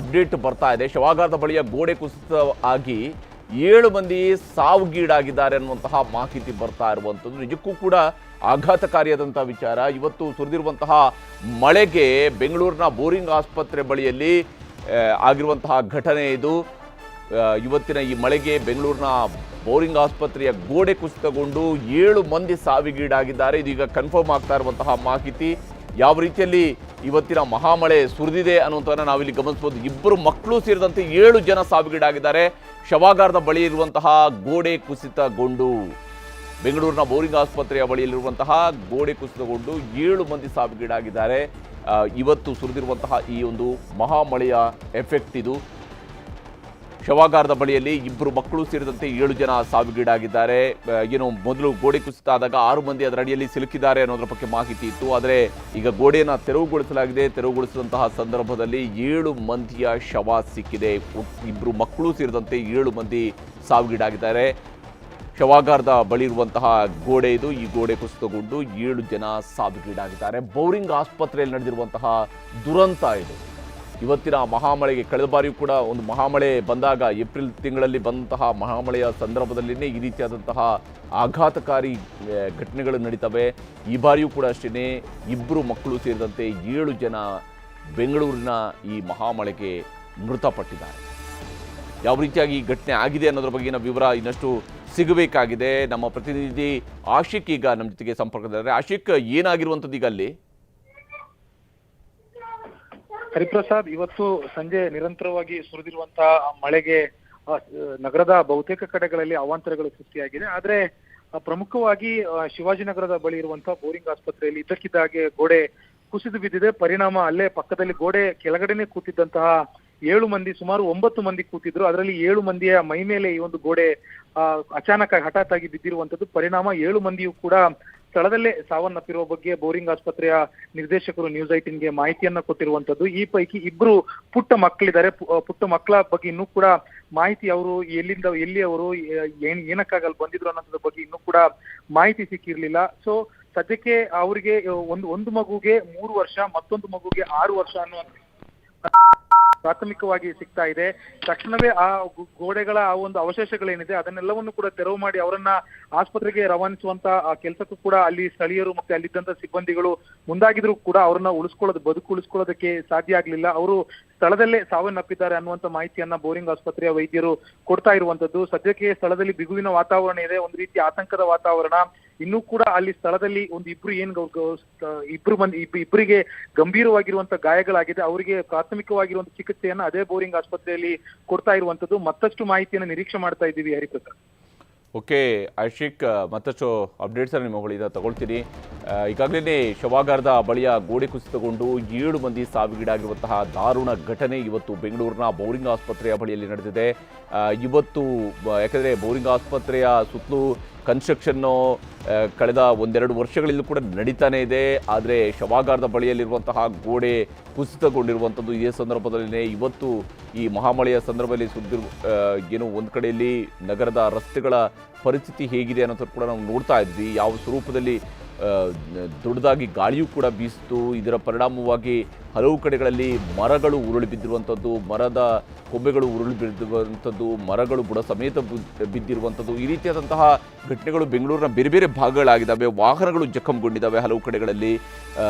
ಅಪ್ಡೇಟ್ ಬರ್ತಾ ಇದೆ. ಶವಾಗಾರದ ಬಳಿಯ ಗೋಡೆ ಕುಸಿತ ಆಗಿ 7 ಮಂದಿ ಸಾವಿಗೀಡಾಗಿದ್ದಾರೆ ಅನ್ನುವಂತಹ ಮಾಹಿತಿ ಬರ್ತಾ ಇರುವಂಥದ್ದು. ನಿಜಕ್ಕೂ ಕೂಡ ಆಘಾತಕಾರಿಯಾದಂಥ ವಿಚಾರ. ಇವತ್ತು ಸುರಿದಿರುವಂತಹ ಮಳೆಗೆ ಬೆಂಗಳೂರಿನ ಬೋರಿಂಗ್ ಆಸ್ಪತ್ರೆ ಬಳಿಯಲ್ಲಿ ಆಗಿರುವಂತಹ ಘಟನೆ ಇದು. ಇವತ್ತಿನ ಈ ಮಳೆಗೆ ಬೆಂಗಳೂರಿನ ಬೋರಿಂಗ್ ಆಸ್ಪತ್ರೆಯ ಗೋಡೆ ಕುಸಿತಗೊಂಡು 7 ಮಂದಿ ಸಾವಿಗೀಡಾಗಿದ್ದಾರೆ. ಇದೀಗ ಕನ್ಫರ್ಮ್ ಆಗ್ತಾ ಇರುವಂತಹ ಮಾಹಿತಿ. ಯಾವ ರೀತಿಯಲ್ಲಿ ಇವತ್ತಿನ ಮಹಾಮಳೆ ಸುರಿದಿದೆ ಅನ್ನುವಂಥದ್ದನ್ನು ನಾವಿಲ್ಲಿ ಗಮನಿಸಬಹುದು. 2 ಮಕ್ಕಳು ಸೇರಿದಂತೆ 7 ಜನ ಸಾವಿಗೀಡಾಗಿದ್ದಾರೆ. ಶವಾಗಾರದ ಬಳಿ ಇರುವಂತಹ ಗೋಡೆ ಕುಸಿತಗೊಂಡು, ಬೆಂಗಳೂರಿನ ಬೋರಿಂಗ್ ಆಸ್ಪತ್ರೆಯ ಬಳಿಯಲ್ಲಿರುವಂತಹ ಗೋಡೆ ಕುಸಿತಗೊಂಡು 7 ಮಂದಿ ಸಾವಿಗೀಡಾಗಿದ್ದಾರೆ. ಇವತ್ತು ಸುರಿದಿರುವಂತಹ ಈ ಒಂದು ಮಹಾಮಳೆಯ ಎಫೆಕ್ಟ್ ಇದು. ಶವಾಗಾರದ ಬಳಿಯಲ್ಲಿ 2 ಮಕ್ಕಳು ಸೇರಿದಂತೆ 7 ಜನ ಸಾವಿಗೀಡಾಗಿದ್ದಾರೆ. ಏನು ಮೊದಲು ಗೋಡೆ ಕುಸಿತ ಆದಾಗ 6 ಮಂದಿ ಅದರ ಅಡಿಯಲ್ಲಿ ಸಿಲುಕಿದ್ದಾರೆ ಅನ್ನೋದ್ರ ಬಗ್ಗೆ ಮಾಹಿತಿ ಇತ್ತು. ಆದರೆ ಈಗ ಗೋಡೆಯನ್ನು ತೆರವುಗೊಳಿಸಲಾಗಿದೆ. ತೆರವುಗೊಳಿಸಿದಂತಹ ಸಂದರ್ಭದಲ್ಲಿ 7 ಮಂದಿಯ ಶವ ಸಿಕ್ಕಿದೆ. 2 ಮಕ್ಕಳು ಸೇರಿದಂತೆ 7 ಮಂದಿ ಸಾವಿಗೀಡಾಗಿದ್ದಾರೆ. ಶವಾಗಾರದ ಬಳಿ ಇರುವಂತಹ ಗೋಡೆ ಇದು. ಈ ಗೋಡೆ ಕುಸಿತಗೊಂಡು 7 ಜನ ಸಾವಿಗೀಡಾಗಿದ್ದಾರೆ. ಬೋರಿಂಗ್ ಆಸ್ಪತ್ರೆಯಲ್ಲಿ ನಡೆದಿರುವಂತಹ ದುರಂತ ಇದು. ಇವತ್ತಿನ ಮಹಾಮಳೆಗೆ, ಕಳೆದ ಬಾರಿಯೂ ಕೂಡ ಒಂದು ಮಹಾಮಳೆ ಬಂದಾಗ ಏಪ್ರಿಲ್ ತಿಂಗಳಲ್ಲಿ ಬಂದಂತಹ ಮಹಾಮಳೆಯ ಸಂದರ್ಭದಲ್ಲಿಯೇ ಈ ರೀತಿಯಾದಂತಹ ಆಘಾತಕಾರಿ ಘಟನೆಗಳು ನಡೀತವೆ. ಈ ಬಾರಿಯೂ ಕೂಡ ಅಷ್ಟೇ 2 ಮಕ್ಕಳು ಸೇರಿದಂತೆ 7 ಜನ ಬೆಂಗಳೂರಿನ ಈ ಮಹಾಮಳೆಗೆ ಮೃತಪಟ್ಟಿದ್ದಾರೆ. ಯಾವ ರೀತಿಯಾಗಿ ಈ ಘಟನೆ ಆಗಿದೆ ಅನ್ನೋದ್ರ ಬಗ್ಗೆನ ವಿವರ ಇನ್ನಷ್ಟು ಸಿಗಬೇಕಾಗಿದೆ. ನಮ್ಮ ಪ್ರತಿನಿಧಿ ಆಶಿಕ್ ಈಗ ನಮ್ಮ ಜೊತೆಗೆ ಸಂಪರ್ಕದಲ್ಲಿದ್ದಾರೆ. ಆಶಿಕ್, ಏನಾಗಿರುವಂಥದ್ದು ಈಗ ಅಲ್ಲಿ? ಹರಿಪ್ರಸಾದ್, ಇವತ್ತು ಸಂಜೆ ನಿರಂತರವಾಗಿ ಸುರಿದಿರುವಂತಹ ಮಳೆಗೆ ನಗರದ ಬಹುತೇಕ ಕಡೆಗಳಲ್ಲಿ ಅವಾಂತರಗಳು ಸೃಷ್ಟಿಯಾಗಿದೆ. ಆದ್ರೆ ಪ್ರಮುಖವಾಗಿ ಶಿವಾಜಿನಗರದ ಬಳಿ ಇರುವಂತಹ ಬೋರಿಂಗ್ ಆಸ್ಪತ್ರೆಯಲ್ಲಿ ಇದ್ದಕ್ಕಿದ್ದಾಗೆ ಗೋಡೆ ಕುಸಿದು ಬಿದ್ದಿದೆ. ಪರಿಣಾಮ ಅಲ್ಲೇ ಪಕ್ಕದಲ್ಲಿ ಗೋಡೆ ಕೆಳಗಡೆನೆ ಕೂತಿದ್ದಂತಹ 7 ಮಂದಿ, ಸುಮಾರು 9 ಮಂದಿ ಕೂತಿದ್ರು. ಅದರಲ್ಲಿ 7 ಮಂದಿಯ ಮೈ ಮೇಲೆ ಈ ಒಂದು ಗೋಡೆ ಅಚಾನಕ್ ಆಗಿ ಹಠಾತ್ ಆಗಿ ಬಿದ್ದಿರುವಂತದ್ದು. ಪರಿಣಾಮ 7 ಮಂದಿಯೂ ಕೂಡ ಸ್ಥಳದಲ್ಲೇ ಸಾವನ್ನಪ್ಪಿರುವ ಬಗ್ಗೆ ಬೋರಿಂಗ್ ಆಸ್ಪತ್ರೆಯ ನಿರ್ದೇಶಕರು ನ್ಯೂಸ್ 18ಗೆ ಮಾಹಿತಿಯನ್ನ ಕೊಟ್ಟಿರುವಂತದ್ದು. ಈ ಪೈಕಿ 2 ಪುಟ್ಟ ಮಕ್ಕಳಿದ್ದಾರೆ. ಪುಟ್ಟ ಮಕ್ಕಳ ಬಗ್ಗೆ ಇನ್ನೂ ಕೂಡ ಮಾಹಿತಿ, ಅವರು ಎಲ್ಲಿ ಅವರು ಏನಕ್ಕಾಗಲ್ಲಿ ಬಂದಿದ್ರು ಅನ್ನೋದ್ರ ಬಗ್ಗೆ ಇನ್ನೂ ಕೂಡ ಮಾಹಿತಿ ಸಿಕ್ಕಿರ್ಲಿಲ್ಲ. ಸೊ ಸದ್ಯಕ್ಕೆ ಅವರಿಗೆ ಒಂದು ಮಗುಗೆ 3 ವರ್ಷ, ಮತ್ತೊಂದು ಮಗುಗೆ 6 ವರ್ಷ ಅನ್ನುವಂತ ಪ್ರಾಥಮಿಕವಾಗಿ ಸಿಗ್ತಾ ಇದೆ. ತಕ್ಷಣವೇ ಆ ಗೋಡೆಗಳ ಆ ಒಂದು ಅವಶೇಷಗಳೇನಿದೆ ಅದನ್ನೆಲ್ಲವನ್ನು ಕೂಡ ತೆರವು ಮಾಡಿ ಅವರನ್ನ ಆಸ್ಪತ್ರೆಗೆ ರವಾನಿಸುವಂತ ಕೆಲಸಕ್ಕೂ ಕೂಡ ಅಲ್ಲಿ ಸ್ಥಳೀಯರು ಮತ್ತೆ ಅಲ್ಲಿದ್ದಂತ ಸಿಬ್ಬಂದಿಗಳು ಮುಂದಾಗಿದ್ರು ಕೂಡ ಅವರನ್ನ ಬದುಕು ಉಳಿಸ್ಕೊಳ್ಳೋದಕ್ಕೆ ಸಾಧ್ಯ ಆಗ್ಲಿಲ್ಲ. ಅವರು ಸ್ಥಳದಲ್ಲೇ ಸಾವನ್ನಪ್ಪಿದ್ದಾರೆ ಅನ್ನುವಂತ ಮಾಹಿತಿಯನ್ನ ಬೋರಿಂಗ್ ಆಸ್ಪತ್ರೆಯ ವೈದ್ಯರು ಕೊಡ್ತಾ ಇರುವಂತದ್ದು. ಸದ್ಯಕ್ಕೆ ಸ್ಥಳದಲ್ಲಿ ಬಿಗುವಿನ ವಾತಾವರಣ ಇದೆ, ಒಂದು ರೀತಿ ಆತಂಕದ ವಾತಾವರಣ. ಇನ್ನೂ ಕೂಡ ಅಲ್ಲಿ ಸ್ಥಳದಲ್ಲಿ ಒಂದು ಇಬ್ಬರಿಗೆ ಗಂಭೀರವಾಗಿರುವಂತ ಗಾಯಗಳಾಗಿದೆ. ಅವರಿಗೆ ಪ್ರಾಥಮಿಕವಾಗಿರುವಂತ ಚಿಕಿತ್ಸೆಯನ್ನ ಅದೇ ಬೋರಿಂಗ್ ಆಸ್ಪತ್ರೆಯಲ್ಲಿ ಕೊಡ್ತಾ ಇರುವಂತದ್ದು. ಮತ್ತಷ್ಟು ಮಾಹಿತಿಯನ್ನು ನಿರೀಕ್ಷೆ ಮಾಡ್ತಾ ಇದ್ದೀವಿ ಹರಿಪ್ರಸಾದ್. ಓಕೆ ಐಶಿಕ್, ಮತ್ತಷ್ಟು ಅಪ್ಡೇಟ್ಸ್ ನಿಮ್ಮ ಬಳಿಯಿಂದ ತಗೊಳ್ತೀನಿ. ಈಗಾಗಲೇ ಶವಾಗಾರದ ಬಳಿಯ ಗೋಡೆ ಕುಸಿತಗೊಂಡು 7 ಮಂದಿ ಸಾವಿಗೀಡಾಗಿರುವಂತಹ ದಾರುಣ ಘಟನೆ ಇವತ್ತು ಬೆಂಗಳೂರಿನ ಬೋರಿಂಗ್ ಆಸ್ಪತ್ರೆಯ ಬಳಿಯಲ್ಲಿ ನಡೆದಿದೆ. ಇವತ್ತು ಯಾಕಂದರೆ ಬೋರಿಂಗ್ ಆಸ್ಪತ್ರೆಯ ಸುತ್ತಲೂ ಕನ್ಸ್ಟ್ರಕ್ಷನ್ನು ಕಳೆದ 1-2 ವರ್ಷಗಳಿಂದ ಕೂಡ ನಡೀತಾನೆ ಇದೆ. ಆದರೆ ಶವಾಗಾರದ ಬಳಿಯಲ್ಲಿರುವಂತಹ ಗೋಡೆ ಕುಸಿತಗೊಂಡಿರುವಂಥದ್ದು ಇದೇ ಸಂದರ್ಭದಲ್ಲೇ ಇವತ್ತು ಈ ಮಹಾಮಳೆಯ ಸಂದರ್ಭದಲ್ಲಿ ಏನು ಒಂದು ಕಡೆಯಲ್ಲಿ ನಗರದ ರಸ್ತೆಗಳ ಪರಿಸ್ಥಿತಿ ಹೇಗಿದೆ ಅನ್ನೋದು ಕೂಡ ನಾವು ನೋಡ್ತಾ ಇದ್ವಿ. ಯಾವ ಸ್ವರೂಪದಲ್ಲಿ ದೊಡ್ಡದಾಗಿ ಗಾಳಿಯೂ ಕೂಡ ಬೀಸಿತು. ಇದರ ಪರಿಣಾಮವಾಗಿ ಹಲವು ಕಡೆಗಳಲ್ಲಿ ಮರಗಳು ಉರುಳಿ ಬಿದ್ದಿರುವಂಥದ್ದು, ಮರದ ಕೊಂಬೆಗಳು ಉರುಳಿ ಬಿದ್ದಿರುವಂಥದ್ದು, ಮರಗಳು ಬುಡ ಸಮೇತ ಬಿದ್ದಿರುವಂಥದ್ದು, ಈ ರೀತಿಯಾದಂತಹ ಘಟನೆಗಳು ಬೆಂಗಳೂರಿನ ಬೇರೆ ಬೇರೆ ಭಾಗಗಳಾಗಿದ್ದಾವೆ. ವಾಹನಗಳು ಜಖಂಗೊಂಡಿದ್ದಾವೆ ಹಲವು ಕಡೆಗಳಲ್ಲಿ.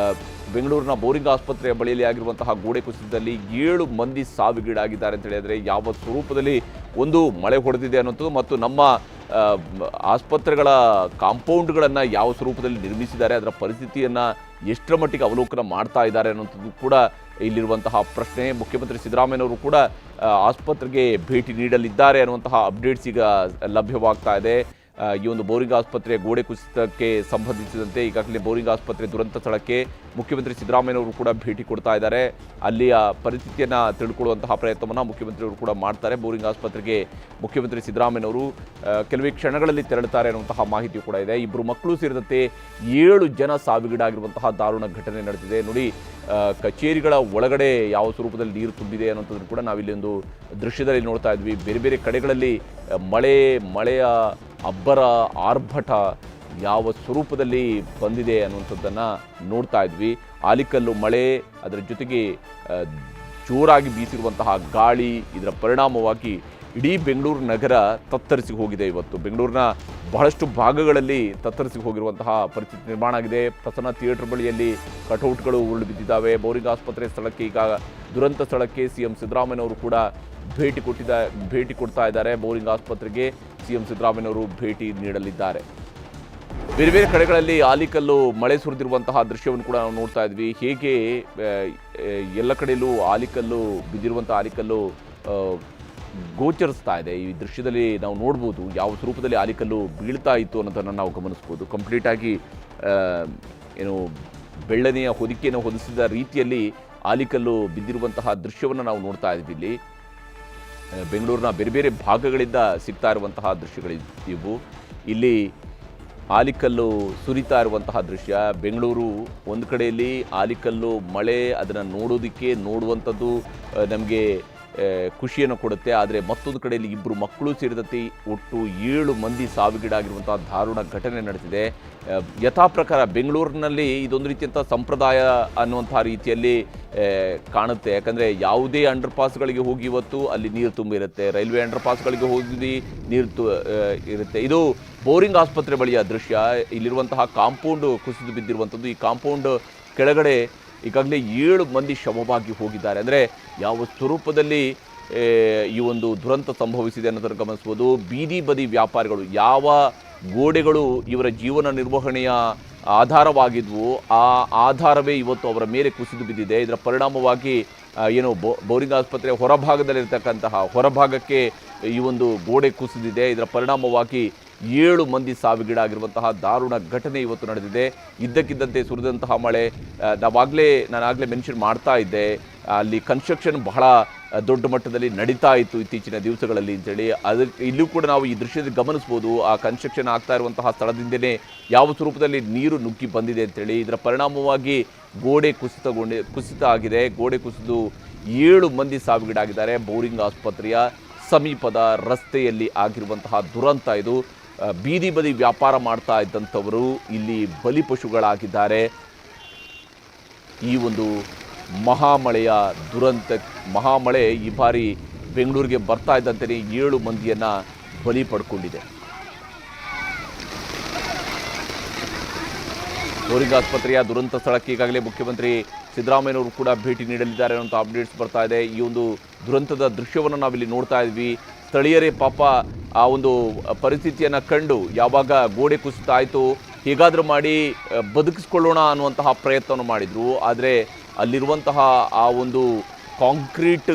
ಬೆಂಗಳೂರಿನ ಬೋರಿಂಗ್ ಆಸ್ಪತ್ರೆಯ ಬಳಿಯಲ್ಲಿ ಆಗಿರುವಂತಹ ಗೋಡೆ ಕುಸಿತದಲ್ಲಿ 7 ಮಂದಿ ಸಾವಿಗೀಡಾಗಿದ್ದಾರೆ ಅಂತ ಹೇಳಿದರೆ ಯಾವ ಸ್ವರೂಪದಲ್ಲಿ ಒಂದು ಮಳೆ ಹೊಡೆದಿದೆ ಅನ್ನೋಂಥದ್ದು ಮತ್ತು ನಮ್ಮ ಆಸ್ಪತ್ರೆಗಳ ಕಾಂಪೌಂಡ್ಗಳನ್ನು ಯಾವ ಸ್ವರೂಪದಲ್ಲಿ ನಿರ್ಮಿಸಿದ್ದಾರೆ, ಅದರ ಪರಿಸ್ಥಿತಿಯನ್ನು ಎಷ್ಟರ ಮಟ್ಟಿಗೆ ಅವಲೋಕನ ಮಾಡ್ತಾ ಇದ್ದಾರೆ ಅನ್ನೋಂಥದ್ದು ಕೂಡ ಇಲ್ಲಿರುವಂತಹ ಪ್ರಶ್ನೆ. ಮುಖ್ಯಮಂತ್ರಿ ಸಿದ್ದರಾಮಯ್ಯನವರು ಕೂಡ ಆಸ್ಪತ್ರೆಗೆ ಭೇಟಿ ನೀಡಲಿದ್ದಾರೆ ಅನ್ನುವಂತಹ ಅಪ್ಡೇಟ್ಸ್ ಈಗ ಲಭ್ಯವಾಗ್ತಾ ಇದೆ. ಈ ಒಂದು ಬೋರಿಂಗ್ ಆಸ್ಪತ್ರೆಯ ಗೋಡೆ ಕುಸಿತಕ್ಕೆ ಸಂಬಂಧಿಸಿದಂತೆ ಈಗಾಗಲೇ ಬೋರಿಂಗ್ ಆಸ್ಪತ್ರೆ ದುರಂತ ಸ್ಥಳಕ್ಕೆ ಮುಖ್ಯಮಂತ್ರಿ ಸಿದ್ದರಾಮಯ್ಯನವರು ಕೂಡ ಭೇಟಿ ಕೊಡ್ತಾ ಇದ್ದಾರೆ. ಅಲ್ಲಿಯ ಪರಿಸ್ಥಿತಿಯನ್ನು ತಿಳ್ಕೊಳ್ಳುವಂತಹ ಪ್ರಯತ್ನವನ್ನು ಮುಖ್ಯಮಂತ್ರಿಯವರು ಕೂಡ ಮಾಡ್ತಾರೆ. ಬೋರಿಂಗ್ ಆಸ್ಪತ್ರೆಗೆ ಮುಖ್ಯಮಂತ್ರಿ ಸಿದ್ದರಾಮಯ್ಯನವರು ಕೆಲವೇ ಕ್ಷಣಗಳಲ್ಲಿ ತೆರಳುತ್ತಾರೆ ಅನ್ನುವಂತಹ ಮಾಹಿತಿಯೂ ಕೂಡ ಇದೆ. 2 ಮಕ್ಕಳು ಸೇರಿದಂತೆ 7 ಜನ ಸಾವಿಗೀಡಾಗಿರುವಂತಹ ದಾರುಣ ಘಟನೆ ನಡೆದಿದೆ. ನೋಡಿ, ಕಚೇರಿಗಳ ಒಳಗಡೆ ಯಾವ ಸ್ವರೂಪದಲ್ಲಿ ನೀರು ತುಂಬಿದೆ ಅನ್ನೋಂಥದ್ದು ಕೂಡ ನಾವಿಲ್ಲಿ ಒಂದು ದೃಶ್ಯದಲ್ಲಿ ನೋಡ್ತಾ ಇದ್ವಿ. ಬೇರೆ ಬೇರೆ ಕಡೆಗಳಲ್ಲಿ ಮಳೆಯ ಅಬ್ಬರ ಆರ್ಭಟ ಯಾವ ಸ್ವರೂಪದಲ್ಲಿ ಬಂದಿದೆ ಅನ್ನುವಂಥದ್ದನ್ನು ನೋಡ್ತಾ ಇದ್ವಿ. ಆಲಿಕಲ್ಲು ಮಳೆ, ಅದರ ಜೊತೆಗೆ ಜೋರಾಗಿ ಬೀಸಿರುವಂತಹ ಗಾಳಿ, ಇದರ ಪರಿಣಾಮವಾಗಿ ಇಡೀ ಬೆಂಗಳೂರು ನಗರ ತತ್ತರಿಸಿ ಹೋಗಿದೆ. ಇವತ್ತು ಬೆಂಗಳೂರಿನ ಬಹಳಷ್ಟು ಭಾಗಗಳಲ್ಲಿ ತತ್ತರಿಸಿ ಹೋಗಿರುವಂತಹ ಪರಿಸ್ಥಿತಿ ನಿರ್ಮಾಣ ಆಗಿದೆ. ಪ್ರಸನ್ನ ಥಿಯೇಟರ್ ಬಳಿಯಲ್ಲಿ ಕಟೌಟ್ಗಳು ಉರುಳು ಬಿದ್ದಿದ್ದಾವೆ. ಬೋರಿಂಗ್ ಆಸ್ಪತ್ರೆ ಸ್ಥಳಕ್ಕೆ ಈಗ ದುರಂತ ಸ್ಥಳಕ್ಕೆ ಸಿಎಂ ಸಿದ್ದರಾಮಯ್ಯನವರು ಕೂಡ ಭೇಟಿ ಕೊಡ್ತಾ ಇದ್ದಾರೆ. ಬೋರಿಂಗ್ ಆಸ್ಪತ್ರೆಗೆ ಸಿಎಂ ಸಿದ್ದರಾಮಯ್ಯನವರು ಭೇಟಿ ನೀಡಲಿದ್ದಾರೆ. ಬೇರೆ ಬೇರೆ ಕಡೆಗಳಲ್ಲಿ ಆಲಿಕಲ್ಲು ಮಳೆ ಸುರಿದಿರುವಂತಹ ದೃಶ್ಯವನ್ನು ಕೂಡ ನಾವು ನೋಡ್ತಾ ಇದ್ವಿ. ಹೇಗೆ ಎಲ್ಲ ಕಡೆಯಲ್ಲೂ ಆಲಿಕಲ್ಲು ಬಿದ್ದಿರುವಂತಹ ಆಲಿಕಲ್ಲು ಗೋಚರಿಸ್ತಾ ಇದೆ. ಈ ದೃಶ್ಯದಲ್ಲಿ ನಾವು ನೋಡ್ಬೋದು ಯಾವ ಸ್ವರೂಪದಲ್ಲಿ ಆಲಿಕಲ್ಲು ಬೀಳ್ತಾ ಇತ್ತು ಅನ್ನೋದನ್ನು ನಾವು ಗಮನಿಸ್ಬೋದು. ಕಂಪ್ಲೀಟಾಗಿ ಏನು ಬೆಳ್ಳನೆಯ ಹೊದಿಕೆಯನ್ನು ಹೊದಿಸಿದ ರೀತಿಯಲ್ಲಿ ಆಲಿಕಲ್ಲು ಬಿದ್ದಿರುವಂತಹ ದೃಶ್ಯವನ್ನು ನಾವು ನೋಡ್ತಾ ಇದ್ವಿ. ಇಲ್ಲಿ ಬೆಂಗಳೂರಿನ ಬೇರೆ ಬೇರೆ ಭಾಗಗಳಿಂದ ಸಿಗ್ತಾ ಇರುವಂತಹ ದೃಶ್ಯಗಳಿವು. ಇಲ್ಲಿ ಆಲಿಕಲ್ಲು ಸುರಿತಾ ಇರುವಂತಹ ದೃಶ್ಯ. ಬೆಂಗಳೂರು ಒಂದು ಕಡೆಯಲ್ಲಿ ಆಲಿಕಲ್ಲು ಮಳೆ ಅದನ್ನು ನೋಡುವಂಥದ್ದು ನಮಗೆ ಖುಷಿಯನ್ನು ಕೊಡುತ್ತೆ. ಆದರೆ ಮತ್ತೊಂದು ಕಡೆಯಲ್ಲಿ 2 ಮಕ್ಕಳು ಸೇರಿದಂತೆ ಒಟ್ಟು 7 ಮಂದಿ ಸಾವಿಗೀಡಾಗಿರುವಂತಹ ದಾರುಣ ಘಟನೆ ನಡೆದಿದೆ. ಯಥಾ ಪ್ರಕಾರ ಬೆಂಗಳೂರಿನಲ್ಲಿ ಇದೊಂದು ರೀತಿಯಂಥ ಸಂಪ್ರದಾಯ ಅನ್ನುವಂತಹ ರೀತಿಯಲ್ಲಿ ಕಾಣುತ್ತೆ. ಯಾಕಂದರೆ ಯಾವುದೇ ಅಂಡರ್ ಪಾಸ್ಗಳಿಗೆ ಹೋಗಿ ಇವತ್ತು ಅಲ್ಲಿ ನೀರು ತುಂಬಿರುತ್ತೆ, ರೈಲ್ವೆ ಅಂಡರ್ ಪಾಸ್ಗಳಿಗೆ ಹೋಗಿ ನೀರು ಇರುತ್ತೆ. ಇದು ಬೋರಿಂಗ್ ಆಸ್ಪತ್ರೆ ಬಳಿಯ ದೃಶ್ಯ. ಇಲ್ಲಿರುವಂತಹ ಕಾಂಪೌಂಡ್ ಕುಸಿದು ಬಿದ್ದಿರುವಂಥದ್ದು. ಈ ಕಾಂಪೌಂಡ್ ಕೆಳಗಡೆ ಈಗಾಗಲೇ 7 ಮಂದಿ ಶವವಾಗಿ ಹೋಗಿದ್ದಾರೆ. ಅಂದರೆ ಯಾವ ಸ್ವರೂಪದಲ್ಲಿ ಈ ಒಂದು ದುರಂತ ಸಂಭವಿಸಿದೆ ಅನ್ನೋದನ್ನು ಗಮನಿಸ್ಬೋದು. ಬೀದಿ ಬದಿ ವ್ಯಾಪಾರಿಗಳು, ಯಾವ ಗೋಡೆಗಳು ಇವರ ಜೀವನ ನಿರ್ವಹಣೆಯ ಆಧಾರವಾಗಿದ್ವು, ಆ ಆಧಾರವೇ ಇವತ್ತು ಅವರ ಮೇಲೆ ಕುಸಿದು ಬಿದ್ದಿದೆ. ಇದರ ಪರಿಣಾಮವಾಗಿ ಏನು ಬೋರಿಂಗ್ ಆಸ್ಪತ್ರೆಯ ಹೊರಭಾಗಕ್ಕೆ ಈ ಒಂದು ಗೋಡೆ ಕುಸಿದಿದೆ. ಇದರ ಪರಿಣಾಮವಾಗಿ 7 ಮಂದಿ ಸಾವಿಗೀಡಾಗಿರುವಂತಹ ದಾರುಣ ಘಟನೆ ಇವತ್ತು ನಡೆದಿದೆ. ಇದ್ದಕ್ಕಿದ್ದಂತೆ ಸುರಿದಂತಹ ಮಳೆ, ನಾನಾಗಲೇ ಮೆನ್ಷನ್ ಮಾಡ್ತಾ ಇದ್ದೆ, ಅಲ್ಲಿ ಕನ್ಸ್ಟ್ರಕ್ಷನ್ ಬಹಳ ದೊಡ್ಡ ಮಟ್ಟದಲ್ಲಿ ನಡೀತಾ ಇತ್ತು ಇತ್ತೀಚಿನ ದಿವಸಗಳಲ್ಲಿ ಅಂತೇಳಿ. ಇಲ್ಲೂ ಕೂಡ ನಾವು ಈ ದೃಶ್ಯದಲ್ಲಿ ಗಮನಿಸ್ಬೋದು. ಆ ಕನ್ಸ್ಟ್ರಕ್ಷನ್ ಆಗ್ತಾ ಇರುವಂತಹ ಸ್ಥಳದಿಂದಲೇ ಯಾವ ಸ್ವರೂಪದಲ್ಲಿ ನೀರು ನುಗ್ಗಿ ಬಂದಿದೆ ಅಂತೇಳಿ. ಇದರ ಪರಿಣಾಮವಾಗಿ ಗೋಡೆ ಕುಸಿತ ಆಗಿದೆ. ಗೋಡೆ ಕುಸಿದು 7 ಮಂದಿ ಸಾವಿಗೀಡಾಗಿದ್ದಾರೆ. ಬೋರಿಂಗ್ ಆಸ್ಪತ್ರೆಯ ಸಮೀಪದ ರಸ್ತೆಯಲ್ಲಿ ಆಗಿರುವಂತಹ ದುರಂತ ಇದು. ಬೀದಿ ಬದಿ ವ್ಯಾಪಾರ ಮಾಡ್ತಾ ಇದ್ದಂಥವರು ಇಲ್ಲಿ ಬಲಿಪಶುಗಳಾಗಿದ್ದಾರೆ. ಈ ಒಂದು ಮಹಾಮಳೆ ಈ ಬಾರಿ ಬೆಂಗಳೂರಿಗೆ ಬರ್ತಾ ಇದ್ದಂತೆಯೇ 7 ಮಂದಿಯನ್ನು ಬಲಿ ಪಡ್ಕೊಂಡಿದೆ. ಬೋರಿಂಗ್ ಆಸ್ಪತ್ರೆಯ ದುರಂತ ಸ್ಥಳಕ್ಕೆ ಈಗಾಗಲೇ ಮುಖ್ಯಮಂತ್ರಿ ಸಿದ್ದರಾಮಯ್ಯನವರು ಕೂಡ ಭೇಟಿ ನೀಡಲಿದ್ದಾರೆ ಅನ್ನೋ ಅಪ್ಡೇಟ್ಸ್ ಬರ್ತಾ ಇದೆ. ಈ ಒಂದು ದುರಂತದ ದೃಶ್ಯವನ್ನು ನಾವಿಲ್ಲಿ ನೋಡ್ತಾ ಇದ್ವಿ. ಸ್ಥಳೀಯರೇ ಪಾಪ ಆ ಒಂದು ಪರಿಸ್ಥಿತಿಯನ್ನು ಕಂಡು ಯಾವಾಗ ಗೋಡೆ ಕುಸಿತ ಆಯಿತು ಹೇಗಾದರೂ ಮಾಡಿ ಬದುಕಿಸ್ಕೊಳ್ಳೋಣ ಅನ್ನುವಂತಹ ಪ್ರಯತ್ನವನ್ನು ಮಾಡಿದರು. ಆದರೆ ಅಲ್ಲಿರುವಂತಹ ಆ ಒಂದು ಕಾಂಕ್ರೀಟ್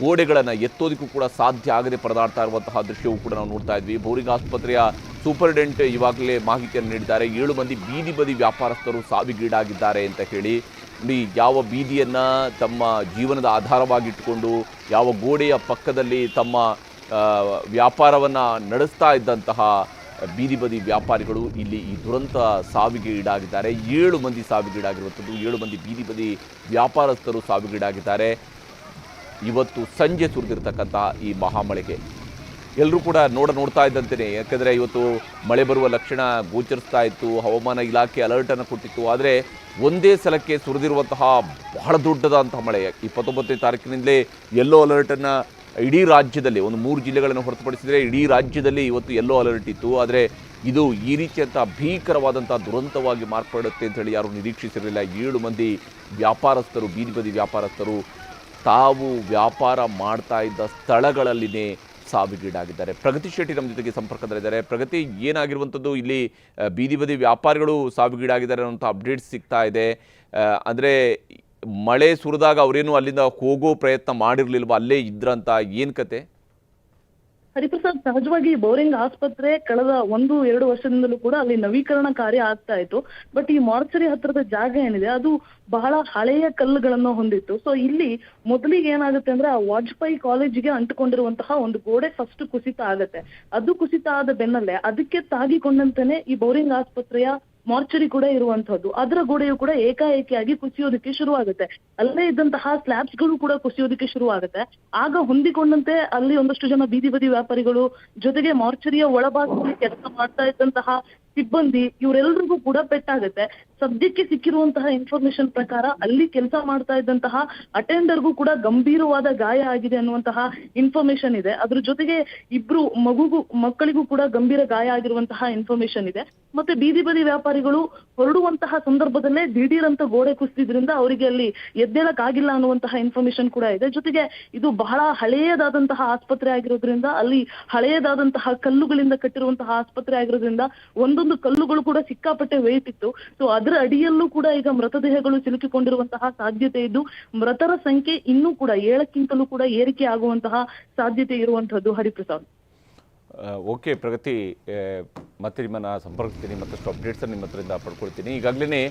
ಗೋಡೆಗಳನ್ನು ಎತ್ತೋದಕ್ಕೂ ಕೂಡ ಸಾಧ್ಯ ಆಗದೆ ಪರದಾಡ್ತಾ ಇರುವಂತಹ ದೃಶ್ಯವೂ ಕೂಡ ನಾವು ನೋಡ್ತಾ ಇದ್ವಿ. ಬೋರಿಂಗ್ ಆಸ್ಪತ್ರೆಯ ಸೂಪರಿಂಟೆಂಡೆಂಟ್ ಇವಾಗಲೇ ಮಾಹಿತಿಯನ್ನು ನೀಡಿದ್ದಾರೆ. 7 ಮಂದಿ ಬೀದಿ ಬದಿ ವ್ಯಾಪಾರಸ್ಥರು ಸಾವಿಗೀಡಾಗಿದ್ದಾರೆ ಅಂತ ಹೇಳಿ. ಯಾವ ಬೀದಿಯನ್ನು ತಮ್ಮ ಜೀವನದ ಆಧಾರವಾಗಿಟ್ಟುಕೊಂಡು ಯಾವ ಗೋಡೆಯ ಪಕ್ಕದಲ್ಲಿ ತಮ್ಮ ವ್ಯಾಪಾರವನ್ನು ನಡೆಸ್ತಾ ಇದ್ದಂತಹ ಬೀದಿ ಬದಿ ವ್ಯಾಪಾರಿಗಳು ಇಲ್ಲಿ ಈ ದುರಂತ ಸಾವಿಗೆ ಈಡಾಗಿದ್ದಾರೆ. 7 ಮಂದಿ ಸಾವಿಗೀಡಾಗಿರುವಂಥದ್ದು. 7 ಮಂದಿ ಬೀದಿ ಬದಿ ವ್ಯಾಪಾರಸ್ಥರು ಸಾವಿಗೀಡಾಗಿದ್ದಾರೆ. ಇವತ್ತು ಸಂಜೆ ಸುರಿದಿರ್ತಕ್ಕಂಥ ಈ ಮಹಾಮಳೆಗೆ ಎಲ್ಲರೂ ಕೂಡ ನೋಡ್ತಾ ಇದ್ದಂತೆಯೇ, ಯಾಕೆಂದರೆ ಇವತ್ತು ಮಳೆ ಬರುವ ಲಕ್ಷಣ ಗೋಚರಿಸ್ತಾ ಇತ್ತು. ಹವಾಮಾನ ಇಲಾಖೆ ಅಲರ್ಟನ್ನು ಕೊಟ್ಟಿತ್ತು. ಆದರೆ ಒಂದೇ ಸಲಕ್ಕೆ ಸುರಿದಿರುವಂತಹ ಬಹಳ ದೊಡ್ಡದಂತಹ ಮಳೆ 29ನೇ ತಾರೀಕಿನಿಂದಲೇ ಯೆಲ್ಲೋ ಅಲರ್ಟನ್ನು ಇಡೀ ರಾಜ್ಯದಲ್ಲಿ, ಒಂದು 3 ಜಿಲ್ಲೆಗಳನ್ನು ಹೊರತುಪಡಿಸಿದರೆ ಇಡೀ ರಾಜ್ಯದಲ್ಲಿ ಇವತ್ತು ಯೆಲ್ಲೋ ಅಲರ್ಟ್ ಇತ್ತು. ಆದರೆ ಇದು ಈ ರೀತಿಯಂಥ ಭೀಕರವಾದಂಥ ದುರಂತವಾಗಿ ಮಾರ್ಪಡುತ್ತೆ ಅಂತೇಳಿ ಯಾರೂ ನಿರೀಕ್ಷಿಸಿರಲಿಲ್ಲ. 7 ಮಂದಿ ವ್ಯಾಪಾರಸ್ಥರು, ಬೀದಿ ಬದಿ ವ್ಯಾಪಾರಸ್ಥರು ತಾವು ವ್ಯಾಪಾರ ಮಾಡ್ತಾ ಇದ್ದ ಸ್ಥಳಗಳಲ್ಲಿನೇ ಸಾವಿಗೀಡಾಗಿದ್ದಾರೆ. ಪ್ರಗತಿ ಶೆಟ್ಟಿ ನಮ್ಮ ಜೊತೆಗೆ ಸಂಪರ್ಕದಲ್ಲಿದ್ದಾರೆ. ಪ್ರಗತಿ, ಏನಾಗಿರುವಂಥದ್ದು ಇಲ್ಲಿ ಬೀದಿ ಬದಿ ವ್ಯಾಪಾರಿಗಳು ಸಾವಿಗೀಡಾಗಿದ್ದಾರೆ ಅನ್ನೋಂಥ ಅಪ್ಡೇಟ್ಸ್ ಸಿಗ್ತಾ ಇದೆ. ಅಂದರೆ ಮಳೆ ಸುರಿದಾಗ ಅವರೇನು ಅಲ್ಲಿಂದ ಹೋಗೋ ಪ್ರಯತ್ನ ಮಾಡಿರಲಿಲ್ವ, ಅಲ್ಲೇ ಇದ್ರಂತ, ಏನು ಕತೆ? ಹರಿಪ್ರಸಾದ್, ಸಹಜವಾಗಿ ಬೋರಿಂಗ್ ಆಸ್ಪತ್ರೆ ಕಳೆದ 1-2 ವರ್ಷದಿಂದಲೂ ಕೂಡ ಅಲ್ಲಿ ನವೀಕರಣ ಕಾರ್ಯ ಆಗ್ತಾ ಇತ್ತು. ಬಟ್ ಈ ಮಾರ್ಚರಿ ಹತ್ರದ ಜಾಗ ಏನಿದೆ ಅದು ಬಹಳ ಹಳೆಯ ಕಲ್ಲುಗಳನ್ನು ಹೊಂದಿತ್ತು. ಸೊ ಇಲ್ಲಿ ಮೊದಲಿಗೆ ಏನಾಗುತ್ತೆ ಅಂದ್ರೆ ಆ ವಾಜಪೇಯಿ ಕಾಲೇಜಿಗೆ ಅಂಟುಕೊಂಡಿರುವಂತಹ ಒಂದು ಗೋಡೆ ಫಸ್ಟ್ ಕುಸಿತ ಆಗತ್ತೆ. ಅದು ಕುಸಿತ ಆದ ಬೆನ್ನಲ್ಲೇ ಅದಕ್ಕೆ ತಾಗಿಕೊಂಡಂತೆನೆ ಈ ಬೋರಿಂಗ್ ಆಸ್ಪತ್ರೆಯ ಮಾರ್ಚರಿ ಕೂಡ ಇರುವಂತಹದ್ದು. ಅದರ ಗೋಡೆಯು ಕೂಡ ಏಕಾಏಕಿಯಾಗಿ ಕುಸಿಯೋದಕ್ಕೆ ಶುರು ಆಗುತ್ತೆ. ಅಲ್ಲೇ ಇದ್ದಂತಹ ಸ್ಲ್ಯಾಬ್ಸ್ ಗಳು ಕೂಡ ಕುಸಿಯೋದಕ್ಕೆ ಶುರು ಆಗುತ್ತೆ. ಆಗ ಹೊಂದಿಕೊಂಡಂತೆ ಅಲ್ಲಿ ಒಂದಷ್ಟು ಜನ ಬೀದಿ ಬದಿ ವ್ಯಾಪಾರಿಗಳು, ಜೊತೆಗೆ ಮಾರ್ಚರಿಯ ಒಳಭಾಗದಲ್ಲಿ ಕೆಲಸ ಮಾಡ್ತಾ ಇದ್ದಂತಹ ಸಿಬ್ಬಂದಿ, ಇವರೆಲ್ಲರಿಗೂ ಕೂಡ ಪೆಟ್ಟಾಗುತ್ತೆ. ಸದ್ಯಕ್ಕೆ ಸಿಕ್ಕಿರುವಂತಹ ಇನ್ಫಾರ್ಮೇಶನ್ ಪ್ರಕಾರ ಅಲ್ಲಿ ಕೆಲಸ ಮಾಡ್ತಾ ಇದ್ದಂತಹ ಅಟೆಂಡರ್ಗೂ ಕೂಡ ಗಂಭೀರವಾದ ಗಾಯ ಆಗಿದೆ ಅನ್ನುವಂತಹ ಇನ್ಫಾರ್ಮೇಶನ್ ಇದೆ. ಅದ್ರ ಜೊತೆಗೆ 2 ಮಕ್ಕಳಿಗೂ ಕೂಡ ಗಂಭೀರ ಗಾಯ ಆಗಿರುವಂತಹ ಇನ್ಫಾರ್ಮೇಶನ್ ಇದೆ. ಮತ್ತೆ ಬೀದಿ ಬದಿ ವ್ಯಾಪಾರಿಗಳು ಹೊರಡುವಂತಹ ಸಂದರ್ಭದಲ್ಲೇ ದಿಢೀರಂತ ಗೋಡೆ ಕುಸಿದ್ರಿಂದ ಅವರಿಗೆ ಅಲ್ಲಿ ಎದ್ದೇಳಕ್ ಆಗಿಲ್ಲ ಅನ್ನುವಂತಹ ಇನ್ಫಾರ್ಮೇಶನ್ ಕೂಡ ಇದೆ. ಜೊತೆಗೆ ಇದು ಬಹಳ ಹಳೆಯದಾದಂತಹ ಆಸ್ಪತ್ರೆ ಆಗಿರೋದ್ರಿಂದ, ಅಲ್ಲಿ ಹಳೆಯದಾದಂತಹ ಕಲ್ಲುಗಳಿಂದ ಕಟ್ಟಿರುವಂತಹ ಆಸ್ಪತ್ರೆ ಆಗಿರೋದ್ರಿಂದ ಒಂದೊಂದು ಕಲ್ಲುಗಳು ಕೂಡ ಸಿಕ್ಕಾಪಟ್ಟೆ ವೇಟ್ ಇತ್ತು. ಸೊ ಅದರ ಅಡಿಯಲ್ಲೂ ಕೂಡ ಈಗ ಮೃತದೇಹಗಳು ಸಿಲುಕಿಕೊಂಡಿರುವಂತಹ ಸಾಧ್ಯತೆ ಇದ್ದು, ಮೃತರ ಸಂಖ್ಯೆ ಇನ್ನೂ ಕೂಡ 7ಕ್ಕಿಂತಲೂ ಕೂಡ ಏರಿಕೆ ಆಗುವಂತಹ ಸಾಧ್ಯತೆ ಇರುವಂತಹದ್ದು. ಹರಿಪ್ರಸಾದ್, ಓಕೆ ಪ್ರಗತಿ, ಮತ್ತೆ ನಿಮ್ಮನ್ನು ಸಂಪರ್ಕಿಸ್ತೀನಿ, ಮತ್ತಷ್ಟು ಅಪ್ಡೇಟ್ಸನ್ನು ನಿಮ್ಮ ಹತ್ರದಿಂದ ಪಡ್ಕೊಳ್ತೀನಿ. ಈಗಾಗಲೇ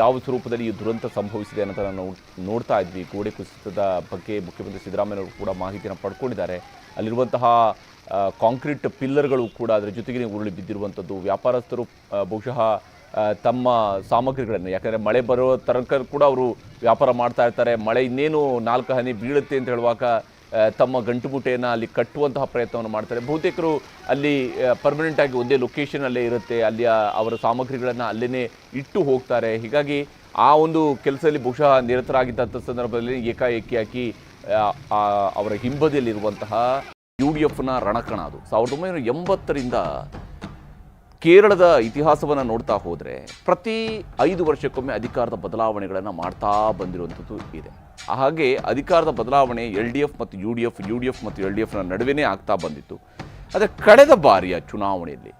ಯಾವ ಸ್ವರೂಪದಲ್ಲಿ ಈ ದುರಂತ ಸಂಭವಿಸಿದೆ ಅಂತ ನಾವು ನೋಡ್ತಾ ಇದ್ವಿ. ಗೋಡೆ ಕುಸಿತದ ಬಗ್ಗೆ ಮುಖ್ಯಮಂತ್ರಿ ಸಿದ್ದರಾಮಯ್ಯವರು ಕೂಡ ಮಾಹಿತಿಯನ್ನು ಪಡ್ಕೊಂಡಿದ್ದಾರೆ. ಅಲ್ಲಿರುವಂತಹ ಕಾಂಕ್ರೀಟ್ ಪಿಲ್ಲರ್ಗಳು ಕೂಡ ಅದರ ಜೊತೆಗೆ ಉರುಳಿ ಬಿದ್ದಿರುವಂಥದ್ದು. ವ್ಯಾಪಾರಸ್ಥರು ಬಹುಶಃ ತಮ್ಮ ಸಾಮಗ್ರಿಗಳನ್ನು, ಯಾಕಂದರೆ ಮಳೆ ಬರೋ ತನಕ ಕೂಡ ಅವರು ವ್ಯಾಪಾರ ಮಾಡ್ತಾ ಇರ್ತಾರೆ. ಮಳೆ ಇನ್ನೇನು 4 ಹನಿ ಬೀಳುತ್ತೆ ಅಂತ ಹೇಳುವಾಗ ತಮ್ಮ ಗಂಟುಮುಟೆಯನ್ನು ಅಲ್ಲಿ ಕಟ್ಟುವಂತಹ ಪ್ರಯತ್ನವನ್ನು ಮಾಡ್ತಾರೆ. ಬಹುತೇಕರು ಅಲ್ಲಿ ಪರ್ಮನೆಂಟ್ ಆಗಿ ಒಂದೇ ಲೊಕೇಶನಲ್ಲೇ ಇರುತ್ತೆ, ಅಲ್ಲಿ ಅವರ ಸಾಮಗ್ರಿಗಳನ್ನು ಅಲ್ಲೇ ಇಟ್ಟು ಹೋಗ್ತಾರೆ. ಹೀಗಾಗಿ ಆ ಒಂದು ಕೆಲಸದಲ್ಲಿ ಬಹುಶಃ ನಿರತರಾಗಿದ್ದಂಥ ಸಂದರ್ಭದಲ್ಲಿ ಏಕಾಏಕಿಯಾಗಿ ಅವರ ಹಿಂಬದಿಯಲ್ಲಿರುವಂತಹ UDFನ ರಣಕಣ ಅದು. 1980ರಿಂದ ಕೇರಳದ ಇತಿಹಾಸವನ್ನು ನೋಡ್ತಾ ಹೋದರೆ ಪ್ರತಿ 5 ವರ್ಷಕ್ಕೊಮ್ಮೆ ಅಧಿಕಾರದ ಬದಲಾವಣೆಗಳನ್ನು ಮಾಡ್ತಾ ಬಂದಿರುವಂಥದ್ದು ಇದೆ. ಹಾಗೆ ಅಧಿಕಾರದ ಬದಲಾವಣೆ LDF ಮತ್ತು UDF ಮತ್ತು LDFನ ನಡುವೆನೇ ಆಗ್ತಾ ಬಂದಿತ್ತು. ಆದರೆ ಕಳೆದ ಬಾರಿಯ ಚುನಾವಣೆಯಲ್ಲಿ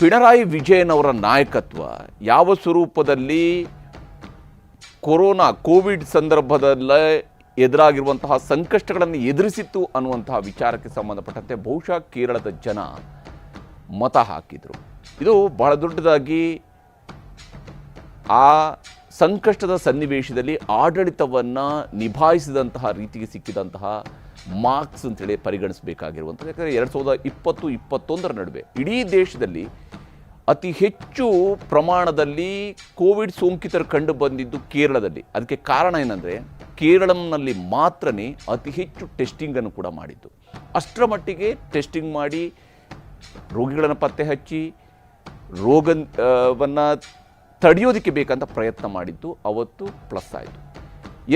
ಪಿಣರಾಯಿ ವಿಜಯನ್ ಅವರ ನಾಯಕತ್ವ ಯಾವ ಸ್ವರೂಪದಲ್ಲಿ ಕೋವಿಡ್ ಸಂದರ್ಭದಲ್ಲೇ ಎದುರಾಗಿರುವಂತಹ ಸಂಕಷ್ಟಗಳನ್ನು ಎದುರಿಸಿತ್ತು ಅನ್ನುವಂತಹ ವಿಚಾರಕ್ಕೆ ಸಂಬಂಧಪಟ್ಟಂತೆ ಬಹುಶಃ ಕೇರಳದ ಜನ ಮತ ಹಾಕಿದರು. ಇದು ಬಹಳ ದೊಡ್ಡದಾಗಿ ಆ ಸಂಕಷ್ಟದ ಸನ್ನಿವೇಶದಲ್ಲಿ ಆಡಳಿತವನ್ನು ನಿಭಾಯಿಸಿದಂತಹ ರೀತಿಗೆ ಸಿಕ್ಕಿದಂತಹ ಮಾರ್ಕ್ಸ್ ಅಂತೇಳಿ ಪರಿಗಣಿಸಬೇಕಾಗಿರುವಂಥದ್ದು. ಯಾಕಂದರೆ 2020-21 ನಡುವೆ ಇಡೀ ದೇಶದಲ್ಲಿ ಅತಿ ಹೆಚ್ಚು ಪ್ರಮಾಣದಲ್ಲಿ ಕೋವಿಡ್ ಸೋಂಕಿತರು ಕಂಡು ಬಂದಿದ್ದು ಕೇರಳದಲ್ಲಿ. ಅದಕ್ಕೆ ಕಾರಣ ಏನಂದರೆ ಕೇರಳಂನಲ್ಲಿ ಮಾತ್ರನೇ ಅತಿ ಹೆಚ್ಚು ಟೆಸ್ಟಿಂಗನ್ನು ಕೂಡ ಮಾಡಿದ್ದು. ಅಷ್ಟರ ಮಟ್ಟಿಗೆ ಟೆಸ್ಟಿಂಗ್ ಮಾಡಿ ರೋಗಿಗಳನ್ನು ಪತ್ತೆ ಹಚ್ಚಿ ರೋಗವನ್ನು ತಡೆಯೋದಕ್ಕೆ ಬೇಕಂತ ಪ್ರಯತ್ನ ಮಾಡಿದ್ದು ಅವತ್ತು ಪ್ಲಸ್ ಆಯಿತು.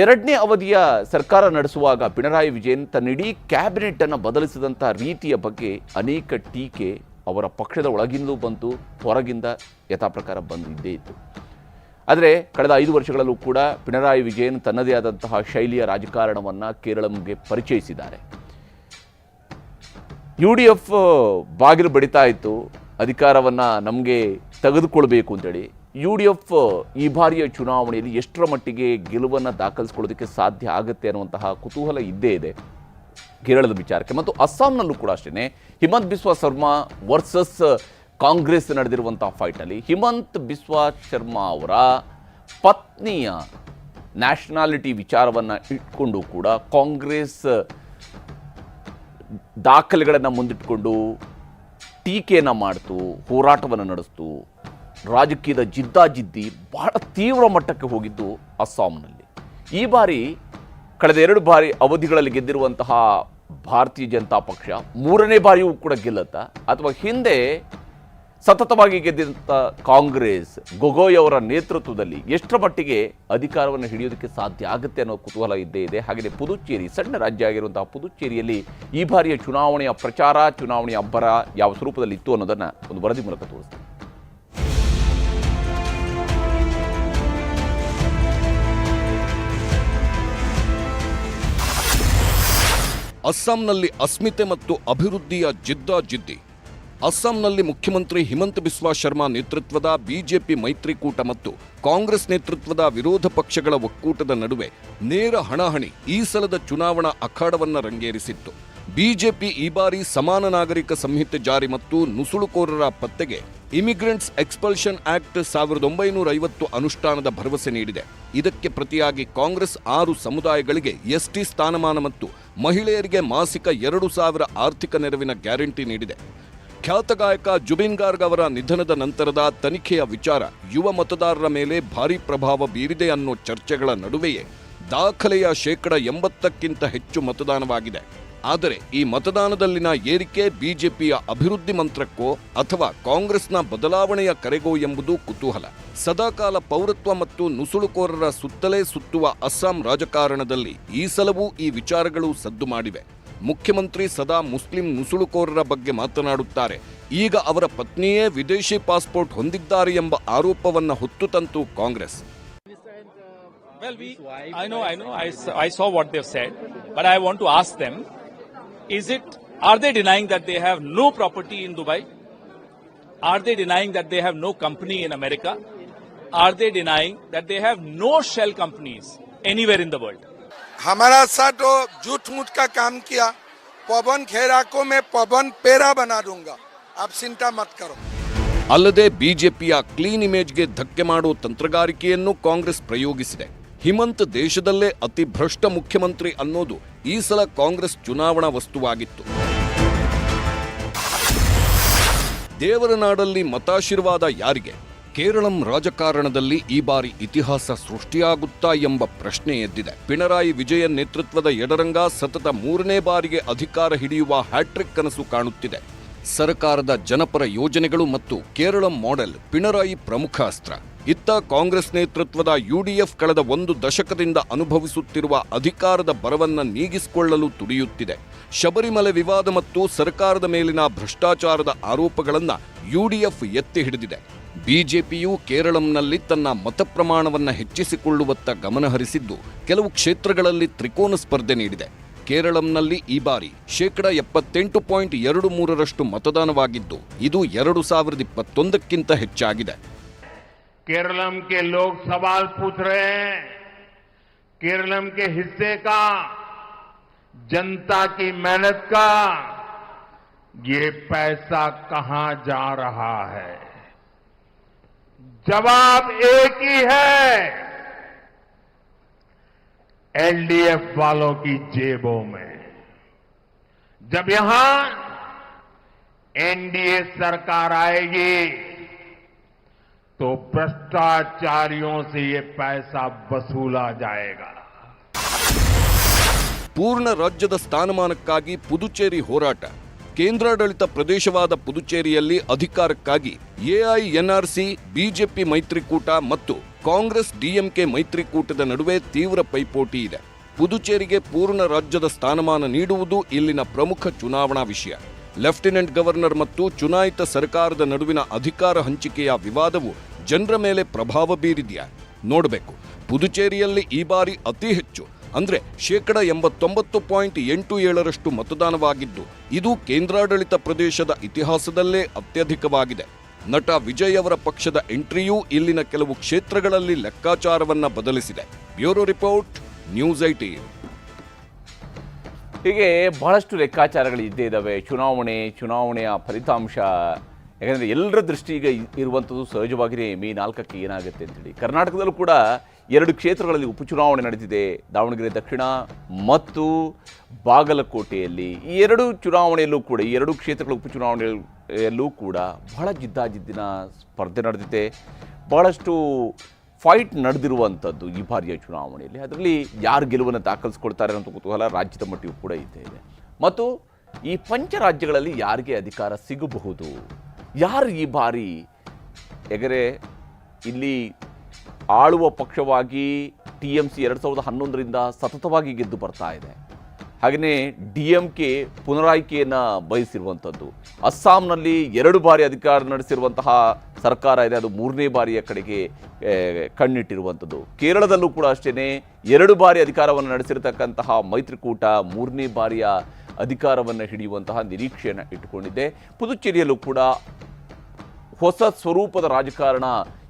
ಎರಡನೇ ಅವಧಿಯ ಸರ್ಕಾರ ನಡೆಸುವಾಗ ಪಿಣರಾಯಿ ವಿಜಯನ್ ತನ್ನ ಇಡೀ ಕ್ಯಾಬಿನೆಟನ್ನು ಬದಲಿಸಿದಂಥ ರೀತಿಯ ಬಗ್ಗೆ ಅನೇಕ ಟೀಕೆ ಅವರ ಪಕ್ಷದ ಒಳಗಿಂದಲೂ ಬಂತು, ಹೊರಗಿಂದ ಯಥಾಪ್ರಕಾರ ಬಂದಿದ್ದೇ ಇತ್ತು. ಆದರೆ ಕಳೆದ 5 ವರ್ಷಗಳಲ್ಲೂ ಕೂಡ ಪಿಣರಾಯಿ ವಿಜಯನ್ ತನ್ನದೇ ಆದಂತಹ ಶೈಲಿಯ ರಾಜಕಾರಣವನ್ನು ಕೇರಳಂಗೆ ಪರಿಚಯಿಸಿದ್ದಾರೆ. UDF ಬಾಗಿಲು ಬಡಿತಾ ಇತ್ತು, ಅಧಿಕಾರವನ್ನು ನಮಗೆ ತೆಗೆದುಕೊಳ್ಬೇಕು ಅಂತೇಳಿ. UDF ಈ ಬಾರಿಯ ಚುನಾವಣೆಯಲ್ಲಿ ಎಷ್ಟರ ಮಟ್ಟಿಗೆ ಗೆಲುವನ್ನು ದಾಖಲಿಸ್ಕೊಳ್ಳೋದಕ್ಕೆ ಸಾಧ್ಯ ಆಗುತ್ತೆ ಅನ್ನುವಂತಹ ಕುತೂಹಲ ಇದ್ದೇ ಇದೆ ಕೇರಳದ ವಿಚಾರಕ್ಕೆ. ಮತ್ತು ಅಸ್ಸಾಂನಲ್ಲೂ ಕೂಡ ಅಷ್ಟೇ, ಹಿಮಂತ್ ಬಿಸ್ವಾ ಶರ್ಮಾ ವರ್ಸಸ್ ಕಾಂಗ್ರೆಸ್ ನಡೆದಿರುವಂಥ ಫೈಟಲ್ಲಿ ಹಿಮಂತ್ ಬಿಸ್ವಾ ಶರ್ಮಾ ಅವರ ಪತ್ನಿಯ ನ್ಯಾಷನಾಲಿಟಿ ವಿಚಾರವನ್ನು ಇಟ್ಕೊಂಡು ಕೂಡ ಕಾಂಗ್ರೆಸ್ ದಾಖಲೆಗಳನ್ನು ಮುಂದಿಟ್ಟುಕೊಂಡು ಟೀಕೆಯನ್ನು ಮಾಡ್ತು, ಹೋರಾಟವನ್ನು ನಡೆಸ್ತು. ರಾಜಕೀಯದ ಜಿದ್ದಾಜಿದ್ದಿ ಬಹಳ ತೀವ್ರ ಮಟ್ಟಕ್ಕೆ ಹೋಗಿದ್ದು ಅಸ್ಸಾಂನಲ್ಲಿ. ಈ ಬಾರಿ ಕಳೆದ 2 ಬಾರಿ ಅವಧಿಗಳಲ್ಲಿ ಗೆದ್ದಿರುವಂತಹ ಭಾರತೀಯ ಜನತಾ ಪಕ್ಷ 3ನೇ ಬಾರಿಯೂ ಕೂಡ ಗೆಲ್ಲುತ್ತಾ, ಅಥವಾ ಹಿಂದೆ ಸತತವಾಗಿ ಗೆದ್ದಂಥ ಕಾಂಗ್ರೆಸ್ ಗೊಗೋಯ್ ಅವರ ನೇತೃತ್ವದಲ್ಲಿ ಎಷ್ಟರ ಮಟ್ಟಿಗೆ ಅಧಿಕಾರವನ್ನು ಹಿಡಿಯೋದಕ್ಕೆ ಸಾಧ್ಯ ಆಗುತ್ತೆ ಅನ್ನೋ ಕುತೂಹಲ ಇದ್ದೇ ಇದೆ. ಹಾಗೆಯೇ ಪುದುಚೇರಿ, ಸಣ್ಣ ರಾಜ್ಯ ಆಗಿರುವಂತಹ ಪುದುಚೇರಿಯಲ್ಲಿ ಈ ಬಾರಿಯ ಚುನಾವಣೆಯ ಪ್ರಚಾರ, ಚುನಾವಣೆಯ ಅಬ್ಬರ ಯಾವ ಸ್ವರೂಪದಲ್ಲಿ ಇತ್ತು ಅನ್ನೋದನ್ನು ಒಂದು ವರದಿ ಮೂಲಕ ತೋರಿಸ್ತಾರೆ. ಅಸ್ಸಾಂನಲ್ಲಿ ಅಸ್ಮಿತೆ ಮತ್ತು ಅಭಿವೃದ್ಧಿಯ ಜಿದ್ದಾಜಿದ್ದಿ. ಅಸ್ಸಾಂನಲ್ಲಿ ಮುಖ್ಯಮಂತ್ರಿ ಹಿಮಂತ್ ಬಿಸ್ವಾ ಶರ್ಮಾ ನೇತೃತ್ವದ ಬಿಜೆಪಿ ಮೈತ್ರಿಕೂಟ ಮತ್ತು ಕಾಂಗ್ರೆಸ್ ನೇತೃತ್ವದ ವಿರೋಧ ಪಕ್ಷಗಳ ಒಕ್ಕೂಟದ ನಡುವೆ ನೇರ ಹಣಾಹಣಿ ಈ ಸಲದ ಚುನಾವಣಾ ಅಖಾಡವನ್ನು ರಂಗೇರಿಸಿತ್ತು. ಬಿಜೆಪಿ ಈ ಬಾರಿ ಸಮಾನ ನಾಗರಿಕ ಸಂಹಿತೆ ಜಾರಿ ಮತ್ತು ನುಸುಳುಕೋರರ ಪತ್ತೆಗೆ ಇಮಿಗ್ರೆಂಟ್ಸ್ ಎಕ್ಸ್ಪಲ್ಷನ್ ಆಕ್ಟ್ 1950 ಅನುಷ್ಠಾನದ ಭರವಸೆ ನೀಡಿದೆ. ಇದಕ್ಕೆ ಪ್ರತಿಯಾಗಿ ಕಾಂಗ್ರೆಸ್ 6 ಸಮುದಾಯಗಳಿಗೆ ಎಸ್ಟಿ ಸ್ಥಾನಮಾನ ಮತ್ತು ಮಹಿಳೆಯರಿಗೆ ಮಾಸಿಕ 2,000 ಆರ್ಥಿಕ ನೆರವಿನ ಗ್ಯಾರಂಟಿ ನೀಡಿದೆ. ಖ್ಯಾತ ಗಾಯಕ ಜುಬಿನ್ ಗಾರ್ಗ್ ಅವರ ನಿಧನದ ನಂತರದ ತನಿಖೆಯ ವಿಚಾರ ಯುವ ಮತದಾರರ ಮೇಲೆ ಭಾರೀ ಪ್ರಭಾವ ಬೀರಿದೆ ಅನ್ನೋ ಚರ್ಚೆಗಳ ನಡುವೆಯೇ ದಾಖಲೆಯ 80%ಕ್ಕಿಂತ ಹೆಚ್ಚು ಮತದಾನವಾಗಿದೆ. ಆದರೆ ಈ ಮತದಾನದಲ್ಲಿನ ಏರಿಕೆ ಬಿಜೆಪಿಯ ಅಭಿವೃದ್ಧಿ ಮಂತ್ರಕ್ಕೋ ಅಥವಾ ಕಾಂಗ್ರೆಸ್ನ ಬದಲಾವಣೆಯ ಕರೆಗೋ ಎಂಬುದು ಕುತೂಹಲ. ಸದಾಕಾಲ ಪೌರತ್ವ ಮತ್ತು ನುಸುಳುಕೋರರ ಸುತ್ತಲೇ ಸುತ್ತುವ ಅಸ್ಸಾಂ ರಾಜಕಾರಣದಲ್ಲಿ ಈ ಸಲವೂ ಈ ವಿಚಾರಗಳು ಸದ್ದು ಮಾಡಿವೆ. ಮುಖ್ಯಮಂತ್ರಿ ಸದಾ ಮುಸ್ಲಿಂ ನುಸುಳುಕೋರರ ಬಗ್ಗೆ ಮಾತನಾಡುತ್ತಾರೆ. ಈಗ ಅವರ ಪತ್ನಿಯೇ ವಿದೇಶಿ ಪಾಸ್ಪೋರ್ಟ್ ಹೊಂದಿದ್ದಾರೆ ಎಂಬ ಆರೋಪವನ್ನು ಹೊತ್ತು ತಂತು Congress. Well, I know. I saw what they've said, but I want to ask them: are they denying that they have no property in Dubai? Are they denying that they have no company in America? Are they denying that they have no shell companies anywhere in the world? हमारा साथ तो झूठ मूठ का काम किया. पवन खेरा को मैं पवन पेरा बना दूंगा, आप चिंता मत करो. ಅಲ್ಲದೆ ಬಿಜೆಪಿಯ ಕ್ಲೀನ್ ಇಮೇಜ್ಗೆ ಧಕ್ಕೆ ಮಾಡುವ ತಂತ್ರಗಾರಿಕೆಯನ್ನು ಕಾಂಗ್ರೆಸ್ ಪ್ರಯೋಗಿಸಿದೆ. ಹಿಮಂತ್ ದೇಶದಲ್ಲೇ ಅತಿ ಭ್ರಷ್ಟ ಮುಖ್ಯಮಂತ್ರಿ ಅನ್ನೋದು ಈ ಸಲ ಕಾಂಗ್ರೆಸ್ ಚುನಾವಣಾ ವಸ್ತುವಾಗಿತ್ತು. ದೇವರ ನಾಡಲ್ಲಿ ಮತಾಶೀರ್ವಾದ ಯಾರಿಗೆ? ಕೇರಳಂ ರಾಜಕಾರಣದಲ್ಲಿ ಈ ಬಾರಿ ಇತಿಹಾಸ ಸೃಷ್ಟಿಯಾಗುತ್ತಾ ಎಂಬ ಪ್ರಶ್ನೆ ಎದ್ದಿದೆ. ಪಿಣರಾಯಿ ವಿಜಯನ್ ನೇತೃತ್ವದ ಎಡರಂಗ ಸತತ 3ನೇ ಬಾರಿಗೆ ಅಧಿಕಾರ ಹಿಡಿಯುವ ಹ್ಯಾಟ್ರಿಕ್ ಕನಸು ಕಾಣುತ್ತಿದೆ. ಸರ್ಕಾರದ ಜನಪರ ಯೋಜನೆಗಳು ಮತ್ತು ಕೇರಳಂ ಮಾಡೆಲ್ ಪಿಣರಾಯಿ ಪ್ರಮುಖ ಅಸ್ತ್ರ. ಇತ್ತ ಕಾಂಗ್ರೆಸ್ ನೇತೃತ್ವದ UDF ಕಳೆದ 1 ದಶಕದಿಂದ ಅನುಭವಿಸುತ್ತಿರುವ ಅಧಿಕಾರದ ಬರವನ್ನ ನೀಗಿಸಿಕೊಳ್ಳಲು ತುಡಿಯುತ್ತಿದೆ. ಶಬರಿಮಲೆ ವಿವಾದ ಮತ್ತು ಸರ್ಕಾರದ ಮೇಲಿನ ಭ್ರಷ್ಟಾಚಾರದ ಆರೋಪಗಳನ್ನು UDF ಎತ್ತಿ ಹಿಡಿದಿದೆ. ಬಿಜೆಪಿಯು ಕೇರಳಂನಲ್ಲಿ ತನ್ನ ಮತ ಪ್ರಮಾಣವನ್ನು ಹೆಚ್ಚಿಸಿಕೊಳ್ಳುವತ್ತ ಗಮನಹರಿಸಿದ್ದು ಕೆಲವು ಕ್ಷೇತ್ರಗಳಲ್ಲಿ ತ್ರಿಕೋನ ಸ್ಪರ್ಧೆ ನೀಡಿದೆ. ಕೇರಳಂನಲ್ಲಿ ಈ ಬಾರಿ 78.23% ಮತದಾನವಾಗಿದ್ದು ಇದು 2021ಕ್ಕಿಂತ ಹೆಚ್ಚಾಗಿದೆ. केरलम के लोग सवाल पूछ रहे हैं, केरलम के हिस्से का, जनता की मेहनत का ये पैसा कहां जा रहा है? जवाब एक ही है, LDF वालों की जेबों में. जब यहां NDA सरकार आएगी तो भ्रष्टाचारियों से ये पैसा वसूला जाएगा. ಪೂರ್ಣ ರಾಜ್ಯದ ಸ್ಥಾನಮಾನಕ್ಕಾಗಿ ಪುದುಚೇರಿ ಹೋರಾಟ. ಕೇಂದ್ರಾಡಳಿತ ಪ್ರದೇಶವಾದ ಪುದುಚೇರಿಯಲ್ಲಿ ಅಧಿಕಾರಕ್ಕಾಗಿ ಎಐಎನ್ಆರ್ಸಿ ಬಿಜೆಪಿ ಮೈತ್ರಿಕೂಟ ಮತ್ತು ಕಾಂಗ್ರೆಸ್ ಡಿಎಂಕೆ ಮೈತ್ರಿಕೂಟದ ನಡುವೆ ತೀವ್ರ ಪೈಪೋಟಿ ಇದೆ. ಪುದುಚೇರಿಗೆ ಪೂರ್ಣ ರಾಜ್ಯದ ಸ್ಥಾನಮಾನ ನೀಡುವುದು ಇಲ್ಲಿನ ಪ್ರಮುಖ ಚುನಾವಣಾ ವಿಷಯ. ಲೆಫ್ಟಿನೆಂಟ್ ಗವರ್ನರ್ ಮತ್ತು ಚುನಾಯಿತ ಸರ್ಕಾರದ ನಡುವಿನ ಅಧಿಕಾರ ಹಂಚಿಕೆಯ ವಿವಾದವು ಜನರ ಮೇಲೆ ಪ್ರಭಾವ ಬೀರಿದೆಯಾ ನೋಡಬೇಕು. ಪುದುಚೇರಿಯಲ್ಲಿ ಈ ಬಾರಿ ಅತಿ ಹೆಚ್ಚು ಅಂದ್ರೆ 89.87% ಮತದಾನವಾಗಿದ್ದು ಇದು ಕೇಂದ್ರಾಡಳಿತ ಪ್ರದೇಶದ ಇತಿಹಾಸದಲ್ಲೇ ಅತ್ಯಧಿಕವಾಗಿದೆ. ನಟ ವಿಜಯ್ ಅವರ ಪಕ್ಷದ ಎಂಟ್ರಿಯೂ ಇಲ್ಲಿನ ಕೆಲವು ಕ್ಷೇತ್ರಗಳಲ್ಲಿ ಲೆಕ್ಕಾಚಾರವನ್ನ ಬದಲಿಸಿದೆ. Bureau report, news 18. ಹೀಗೆ ಬಹಳಷ್ಟು ಲೆಕ್ಕಾಚಾರಗಳು ಇದ್ದೇ ಇದ್ದಾವೆ. ಚುನಾವಣೆಯ ಫಲಿತಾಂಶ, ಯಾಕಂದರೆ ಎಲ್ಲರ ದೃಷ್ಟಿ ಈಗ ಇರುವಂಥದ್ದು ಸಹಜವಾಗಿಯೇ ಮೇ 4ಕ್ಕೆ ಏನಾಗುತ್ತೆ ಅಂತೇಳಿ. ಕರ್ನಾಟಕದಲ್ಲೂ ಕೂಡ 2 ಕ್ಷೇತ್ರಗಳಲ್ಲಿ ಉಪಚುನಾವಣೆ ನಡೆದಿದೆ, ದಾವಣಗೆರೆ ದಕ್ಷಿಣ ಮತ್ತು ಬಾಗಲಕೋಟೆಯಲ್ಲಿ. ಈ 2 ಚುನಾವಣೆಯಲ್ಲೂ ಕೂಡ, ಈ 2 ಕ್ಷೇತ್ರಗಳ ಉಪಚುನಾವಣೆಯಲ್ಲೂ ಕೂಡ ಬಹಳ ಜಿದ್ದಾಜಿದ್ದಿನ ಸ್ಪರ್ಧೆ ನಡೆದಿದೆ. ಬಹಳಷ್ಟು ಫೈಟ್ ನಡೆದಿರುವಂಥದ್ದು ಈ ಬಾರಿಯ ಚುನಾವಣೆಯಲ್ಲಿ. ಅದರಲ್ಲಿ ಯಾರು ಗೆಲುವನ್ನು ದಾಖಲಿಸ್ಕೊಳ್ತಾರೆ ಅನ್ನೋ ಕುತೂಹಲ ರಾಜ್ಯದ ಮಟ್ಟಿಗೂ ಕೂಡ ಇದೆ. ಮತ್ತು ಈ ಪಂಚರಾಜ್ಯಗಳಲ್ಲಿ ಯಾರಿಗೆ ಅಧಿಕಾರ ಸಿಗಬಹುದು, ಯಾರು ಈ ಬಾರಿ ಎಗರೆ ಇಲ್ಲಿ ಆಳುವ ಪಕ್ಷವಾಗಿ TMC 2011ರಿಂದ ಸತತವಾಗಿ ಗೆದ್ದು ಬರ್ತಾ ಇದೆ. ಹಾಗೆಯೇ DMK ಪುನರಾಯ್ಕೆಯನ್ನು ಬಯಸಿರುವಂಥದ್ದು. ಅಸ್ಸಾಂನಲ್ಲಿ 2 ಬಾರಿ ಅಧಿಕಾರ ನಡೆಸಿರುವಂತಹ ಸರ್ಕಾರ ಇದೆ, ಅದು 3ನೇ ಬಾರಿಯ ಕಡೆಗೆ ಕಣ್ಣಿಟ್ಟಿರುವಂಥದ್ದು. ಕೇರಳದಲ್ಲೂ ಕೂಡ ಅಷ್ಟೇ 2 ಬಾರಿ ಅಧಿಕಾರವನ್ನು ನಡೆಸಿರತಕ್ಕಂತಹ ಮೈತ್ರಿಕೂಟ 3ನೇ ಬಾರಿಯ ಅಧಿಕಾರವನ್ನು ಹಿಡಿಯುವಂತಹ ನಿರೀಕ್ಷೆಯನ್ನು ಇಟ್ಟುಕೊಂಡಿದೆ. ಪುದುಚೇರಿಯಲ್ಲೂ ಕೂಡ ಹೊಸ ಸ್ವರೂಪದ ರಾಜಕಾರಣ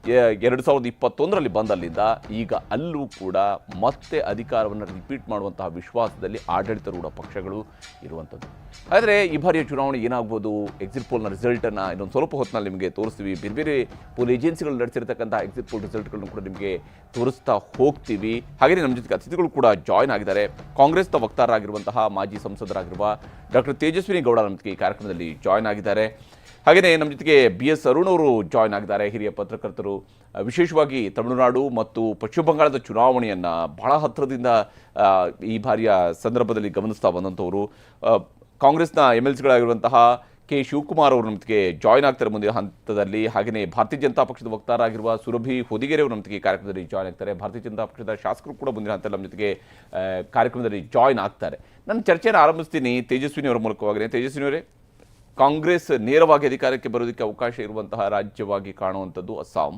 2021ರಲ್ಲಿ ಬಂದಲ್ಲಿಂದ ಈಗ ಅಲ್ಲೂ ಕೂಡ ಮತ್ತೆ ಅಧಿಕಾರವನ್ನು ರಿಪೀಟ್ ಮಾಡುವಂತಹ ವಿಶ್ವಾಸದಲ್ಲಿ ಆಡಳಿತಾರೂಢ ಪಕ್ಷಗಳು ಇರುವಂಥದ್ದು. ಆದರೆ ಈ ಬಾರಿಯ ಚುನಾವಣೆ ಏನಾಗ್ಬೋದು, ಎಕ್ಸಿಟ್ ಪೋಲ್ನ ರಿಸಲ್ಟನ್ನು ಇನ್ನೊಂದು ಸ್ವಲ್ಪ ಹೊತ್ತಿನಲ್ಲಿ ನಿಮಗೆ ತೋರಿಸ್ತೀವಿ. ಬೇರೆ ಬೇರೆ ಪೋಲ್ ಏಜೆನ್ಸಿಗಳು ನಡೆಸಿರ್ತಕ್ಕಂಥ ಎಕ್ಸಿಟ್ ಪೋಲ್ ರಿಸಲ್ಟ್ಗಳನ್ನು ಕೂಡ ನಿಮಗೆ ತೋರಿಸ್ತಾ ಹೋಗ್ತೀವಿ. ಹಾಗೆಯೇ ನಮ್ಮ ಜೊತೆಗೆ ಅತಿಥಿಗಳು ಕೂಡ ಜಾಯ್ನ್ ಆಗಿದ್ದಾರೆ. ಕಾಂಗ್ರೆಸ್ನ ವಕ್ತಾರರಾಗಿರುವಂತಹ ಮಾಜಿ ಸಂಸದರಾಗಿರುವ ಡಾಕ್ಟರ್ ತೇಜಸ್ವಿನಿ ಗೌಡ ನಮ್ಮ ಜೊತೆಗೆ ಈ ಕಾರ್ಯಕ್ರಮದಲ್ಲಿ ಜಾಯ್ನ್ ಆಗಿದ್ದಾರೆ. ಹಾಗೆಯೇ ನಮ್ಮ ಜೊತೆಗೆ BS ಅರುಣ್ ಅವರು ಜಾಯ್ನ್ ಆಗಿದ್ದಾರೆ, ಹಿರಿಯ ಪತ್ರಕರ್ತರು. ವಿಶೇಷವಾಗಿ ತಮಿಳುನಾಡು ಮತ್ತು ಪಶ್ಚಿಮ ಬಂಗಾಳದ ಚುನಾವಣೆಯನ್ನು ಬಹಳ ಹತ್ತಿರದಿಂದ ಈ ಬಾರಿಯ ಸಂದರ್ಭದಲ್ಲಿ ಗಮನಿಸ್ತಾ ಬಂದಂಥವರು. ಕಾಂಗ್ರೆಸ್ನ MLCಗಳಾಗಿರುವಂತಹ ಕೆ ಶಿವಕುಮಾರ್ ಅವರು ನಮ್ಮ ಜೊತೆಗೆ ಜಾಯ್ನ್ ಆಗ್ತಾರೆ ಮುಂದಿನ ಹಂತದಲ್ಲಿ. ಹಾಗೆಯೇ ಭಾರತೀಯ ಜನತಾ ಪಕ್ಷದ ವಕ್ತಾರರಾಗಿರುವ ಸುರಭಿ ಹೊದಿಗೆರೆ ಅವರು ನಮ್ಮ ಜೊತೆಗೆ ಕಾರ್ಯಕ್ರಮದಲ್ಲಿ ಜಾಯ್ನ್ ಆಗ್ತಾರೆ. ಭಾರತೀಯ ಜನತಾ ಪಕ್ಷದ ಶಾಸಕರು ಕೂಡ ಮುಂದಿನ ಹಂತದಲ್ಲಿ ನಮ್ಮ ಜೊತೆಗೆ ಕಾರ್ಯಕ್ರಮದಲ್ಲಿ ಜಾಯ್ನ್ ಆಗ್ತಾರೆ. ನನ್ನ ಚರ್ಚೆಯನ್ನು ಆರಂಭಿಸ್ತೀನಿ ತೇಜಸ್ವಿನಿ ಅವರ ಮೂಲಕವಾಗಿ. ತೇಜಸ್ವಿನಿ ಅವರೇ, ಕಾಂಗ್ರೆಸ್ ನೇರವಾಗಿ ಅಧಿಕಾರಕ್ಕೆ ಬರೋದಕ್ಕೆ ಅವಕಾಶ ಇರುವಂತಹ ರಾಜ್ಯವಾಗಿ ಕಾಣುವಂಥದ್ದು ಅಸ್ಸಾಂ.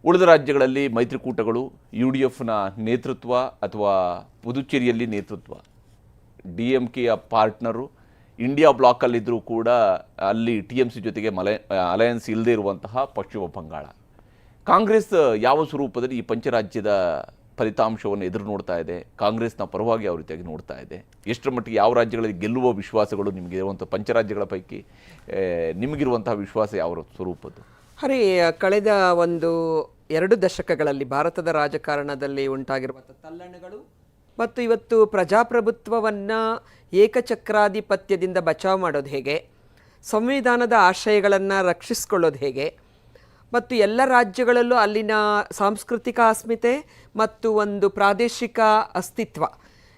ಉಳಿದ ರಾಜ್ಯಗಳಲ್ಲಿ ಮೈತ್ರಿಕೂಟಗಳು, UDFನ ನೇತೃತ್ವ ಅಥವಾ ಪುದುಚೇರಿಯಲ್ಲಿ ನೇತೃತ್ವ, DMKಯ ಪಾರ್ಟ್ನರು ಇಂಡಿಯಾ ಬ್ಲಾಕಲ್ಲಿದ್ದರೂ ಕೂಡ ಅಲ್ಲಿ TMC ಜೊತೆಗೆ ಅಲಯನ್ಸ್ ಇಲ್ಲದೆ ಇರುವಂತಹ ಪಶ್ಚಿಮ ಬಂಗಾಳ. ಕಾಂಗ್ರೆಸ್ ಯಾವ ಸ್ವರೂಪದಲ್ಲಿ ಈ ಪಂಚರಾಜ್ಯದ ಫಲಿತಾಂಶವನ್ನು ಎದುರು ನೋಡ್ತಾ ಇದೆ, ಕಾಂಗ್ರೆಸ್ನ ಪರವಾಗಿ ಯಾವ ರೀತಿಯಾಗಿ ನೋಡ್ತಾ ಇದೆ, ಎಷ್ಟರ ಮಟ್ಟಿಗೆ ಯಾವ ರಾಜ್ಯಗಳಲ್ಲಿ ಗೆಲ್ಲುವ ವಿಶ್ವಾಸಗಳು ನಿಮಗೆ ಇರುವಂಥ ಪಂಚರಾಜ್ಯಗಳ ಪೈಕಿ ನಿಮಗಿರುವಂತಹ ವಿಶ್ವಾಸ ಯಾವ ಸ್ವರೂಪದ್ದು? ಹರಿ, ಕಳೆದ 2 ದಶಕಗಳಲ್ಲಿ ಭಾರತದ ರಾಜಕಾರಣದಲ್ಲಿ ಉಂಟಾಗಿರುವಂಥ ತಲ್ಲಣಗಳು ಮತ್ತು ಇವತ್ತು ಪ್ರಜಾಪ್ರಭುತ್ವವನ್ನು ಏಕಚಕ್ರಾಧಿಪತ್ಯದಿಂದ ಬಚಾವ್ ಮಾಡೋದು ಹೇಗೆ, ಸಂವಿಧಾನದ ಆಶಯಗಳನ್ನು ರಕ್ಷಿಸಿಕೊಳ್ಳೋದು ಹೇಗೆ, ಮತ್ತು ಎಲ್ಲ ರಾಜ್ಯಗಳಲ್ಲೂ ಅಲ್ಲಿನ ಸಾಂಸ್ಕೃತಿಕ ಅಸ್ಮಿತೆ ಮತ್ತು ಒಂದು ಪ್ರಾದೇಶಿಕ ಅಸ್ತಿತ್ವ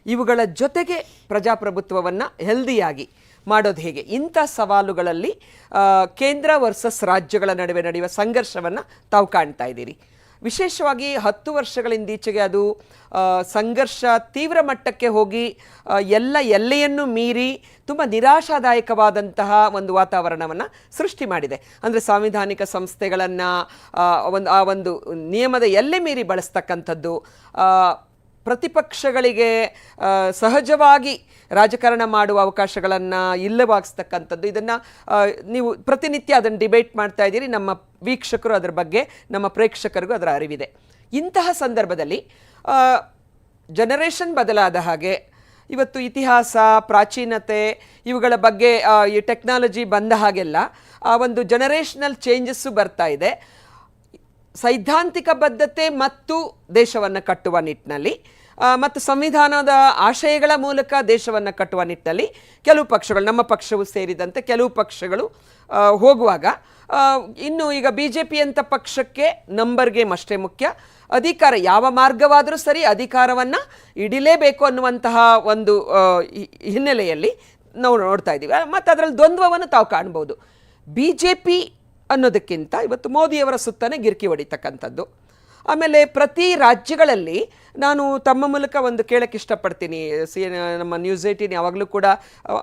ಇವುಗಳ ಜೊತೆಗೆ ಪ್ರಜಾಪ್ರಭುತ್ವವನ್ನು ಹೆಲ್ದಿಯಾಗಿ ಮಾಡೋದು ಹೇಗೆ, ಇಂಥ ಸವಾಲುಗಳಲ್ಲಿ ಕೇಂದ್ರ ವರ್ಸಸ್ ರಾಜ್ಯಗಳ ನಡುವೆ ನಡೆಯುವ ಸಂಘರ್ಷವನ್ನು ತಾವು ಕಾಣ್ತಾ ಇದ್ದೀರಿ. ವಿಶೇಷವಾಗಿ 10 ವರ್ಷಗಳಿಂದೀಚೆಗೆ ಅದು ಸಂಘರ್ಷ ತೀವ್ರ ಮಟ್ಟಕ್ಕೆ ಹೋಗಿ ಎಲ್ಲೆಯನ್ನು ಮೀರಿ ತುಂಬ ನಿರಾಶಾದಾಯಕವಾದಂತಹ ಒಂದು ವಾತಾವರಣವನ್ನು ಸೃಷ್ಟಿ ಮಾಡಿದೆ. ಅಂದರೆ ಸಾಂವಿಧಾನಿಕ ಸಂಸ್ಥೆಗಳನ್ನು ಒಂದು ನಿಯಮದ ಎಲ್ಲೆ ಮೀರಿ ಬಳಸ್ತಕ್ಕಂಥದ್ದು, ಪ್ರತಿಪಕ್ಷಗಳಿಗೆ ಸಹಜವಾಗಿ ರಾಜಕಾರಣ ಮಾಡುವ ಅವಕಾಶಗಳನ್ನು ಇಲ್ಲವಾಗಿಸ್ತಕ್ಕಂಥದ್ದು. ಇದನ್ನು ನೀವು ಪ್ರತಿನಿತ್ಯ ಅದನ್ನು ಡಿಬೇಟ್ ಮಾಡ್ತಾ ಇದ್ದೀರಿ. ನಮ್ಮ ವೀಕ್ಷಕರು ಅದರ ಬಗ್ಗೆ, ನಮ್ಮ ಪ್ರೇಕ್ಷಕರಿಗೂ ಅದರ ಅರಿವಿದೆ. ಇಂತಹ ಸಂದರ್ಭದಲ್ಲಿ ಜನರೇಷನ್ ಬದಲಾದ ಹಾಗೆ ಇವತ್ತು ಇತಿಹಾಸ, ಪ್ರಾಚೀನತೆ ಇವುಗಳ ಬಗ್ಗೆ ಈ ಟೆಕ್ನಾಲಜಿ ಬಂದ ಹಾಗೆಲ್ಲ ಒಂದು ಜನರೇಷನಲ್ ಚೇಂಜಸ್ಸು ಬರ್ತಾ ಇದೆ. ಸೈದ್ಧಾಂತಿಕ ಬದ್ಧತೆ ಮತ್ತು ದೇಶವನ್ನು ಕಟ್ಟುವ ನಿಟ್ಟಿನಲ್ಲಿ ಮತ್ತು ಸಂವಿಧಾನದ ಆಶಯಗಳ ಮೂಲಕ ದೇಶವನ್ನು ಕಟ್ಟುವ ನಿಟ್ಟಿನಲ್ಲಿ ಕೆಲವು ಪಕ್ಷಗಳು, ನಮ್ಮ ಪಕ್ಷವು ಸೇರಿದಂತೆ ಕೆಲವು ಪಕ್ಷಗಳು ಹೋಗುವಾಗ, ಇನ್ನು ಈಗ BJP ಅಂತ ಪಕ್ಷಕ್ಕೆ ನಂಬರ್ ಗೇಮ್ ಅಷ್ಟೇ ಮುಖ್ಯ. ಅಧಿಕಾರ ಯಾವ ಮಾರ್ಗವಾದರೂ ಸರಿ ಅಧಿಕಾರವನ್ನು ಹಿಡಿಲೇಬೇಕು ಅನ್ನುವಂತಹ ಒಂದು ಹಿನ್ನೆಲೆಯಲ್ಲಿ ನಾವು ನೋಡ್ತಾ ಇದ್ದೀವಿ. ಮತ್ತು ಅದರಲ್ಲಿ ದ್ವಂದ್ವವನ್ನು ತಾವು ಕಾಣ್ಬೋದು. BJP ಅನ್ನೋದಕ್ಕಿಂತ ಇವತ್ತು ಮೋದಿಯವರ ಸುತ್ತನೇ ಗಿರ್ಕಿ ಹೊಡಿತಕ್ಕಂಥದ್ದು. ಆಮೇಲೆ ಪ್ರತಿ ರಾಜ್ಯಗಳಲ್ಲಿ ನಾನು ತಮ್ಮ ಮೂಲಕ ಒಂದು ಕೇಳಕ್ಕೆ ಇಷ್ಟಪಡ್ತೀನಿ, ನಮ್ಮ ನ್ಯೂಸ್ 18 ಯಾವಾಗಲೂ ಕೂಡ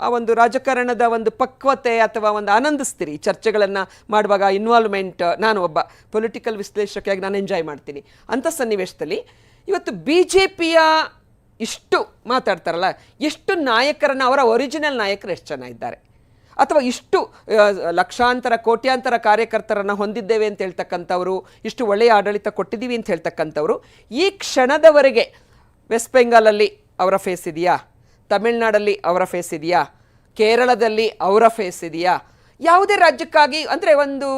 ಆ ಒಂದು ರಾಜಕಾರಣದ ಒಂದು ಪಕ್ವತೆ ಅಥವಾ ಒಂದು ಆನಂದಿಸ್ತೀರಿ ಚರ್ಚೆಗಳನ್ನು ಮಾಡುವಾಗ, ಇನ್ವಾಲ್ವ್ಮೆಂಟ್. ನಾನು ಒಬ್ಬ ಪೊಲಿಟಿಕಲ್ ವಿಶ್ಲೇಷಕಿಯಾಗಿ ನಾನು ಎಂಜಾಯ್ ಮಾಡ್ತೀನಿ. ಅಂಥ ಸನ್ನಿವೇಶದಲ್ಲಿ ಇವತ್ತು BJPಯ ಇಷ್ಟು ಮಾತಾಡ್ತಾರಲ್ಲ, ಎಷ್ಟು ನಾಯಕರನ್ನು, ಅವರ ಒರಿಜಿನಲ್ ನಾಯಕರು ಎಷ್ಟು ಜನ ಇದ್ದಾರೆ, ಅಥವಾ ಇಷ್ಟು ಲಕ್ಷಾಂತರ ಕೋಟ್ಯಾಂತರ ಕಾರ್ಯಕರ್ತರನ್ನು ಹೊಂದಿದ್ದೇವೆ ಅಂತ ಹೇಳ್ತಕ್ಕಂಥವ್ರು, ಇಷ್ಟು ಒಳ್ಳೆಯ ಆಡಳಿತ ಕೊಟ್ಟಿದ್ದೀವಿ ಅಂತ ಹೇಳ್ತಕ್ಕಂಥವ್ರು ಈ ಕ್ಷಣದವರೆಗೆ ವೆಸ್ಟ್ ಬೆಂಗಾಲಲ್ಲಿ ಅವರ ಫೇಸ್ ಇದೆಯಾ, ತಮಿಳ್ನಾಡಲ್ಲಿ ಅವರ ಫೇಸ್ ಇದೆಯಾ, ಕೇರಳದಲ್ಲಿ ಅವರ ಫೇಸ್ ಇದೆಯಾ? ಯಾವುದೇ ರಾಜ್ಯಕ್ಕಾಗಿ ಅಂದರೆ ಒಂದು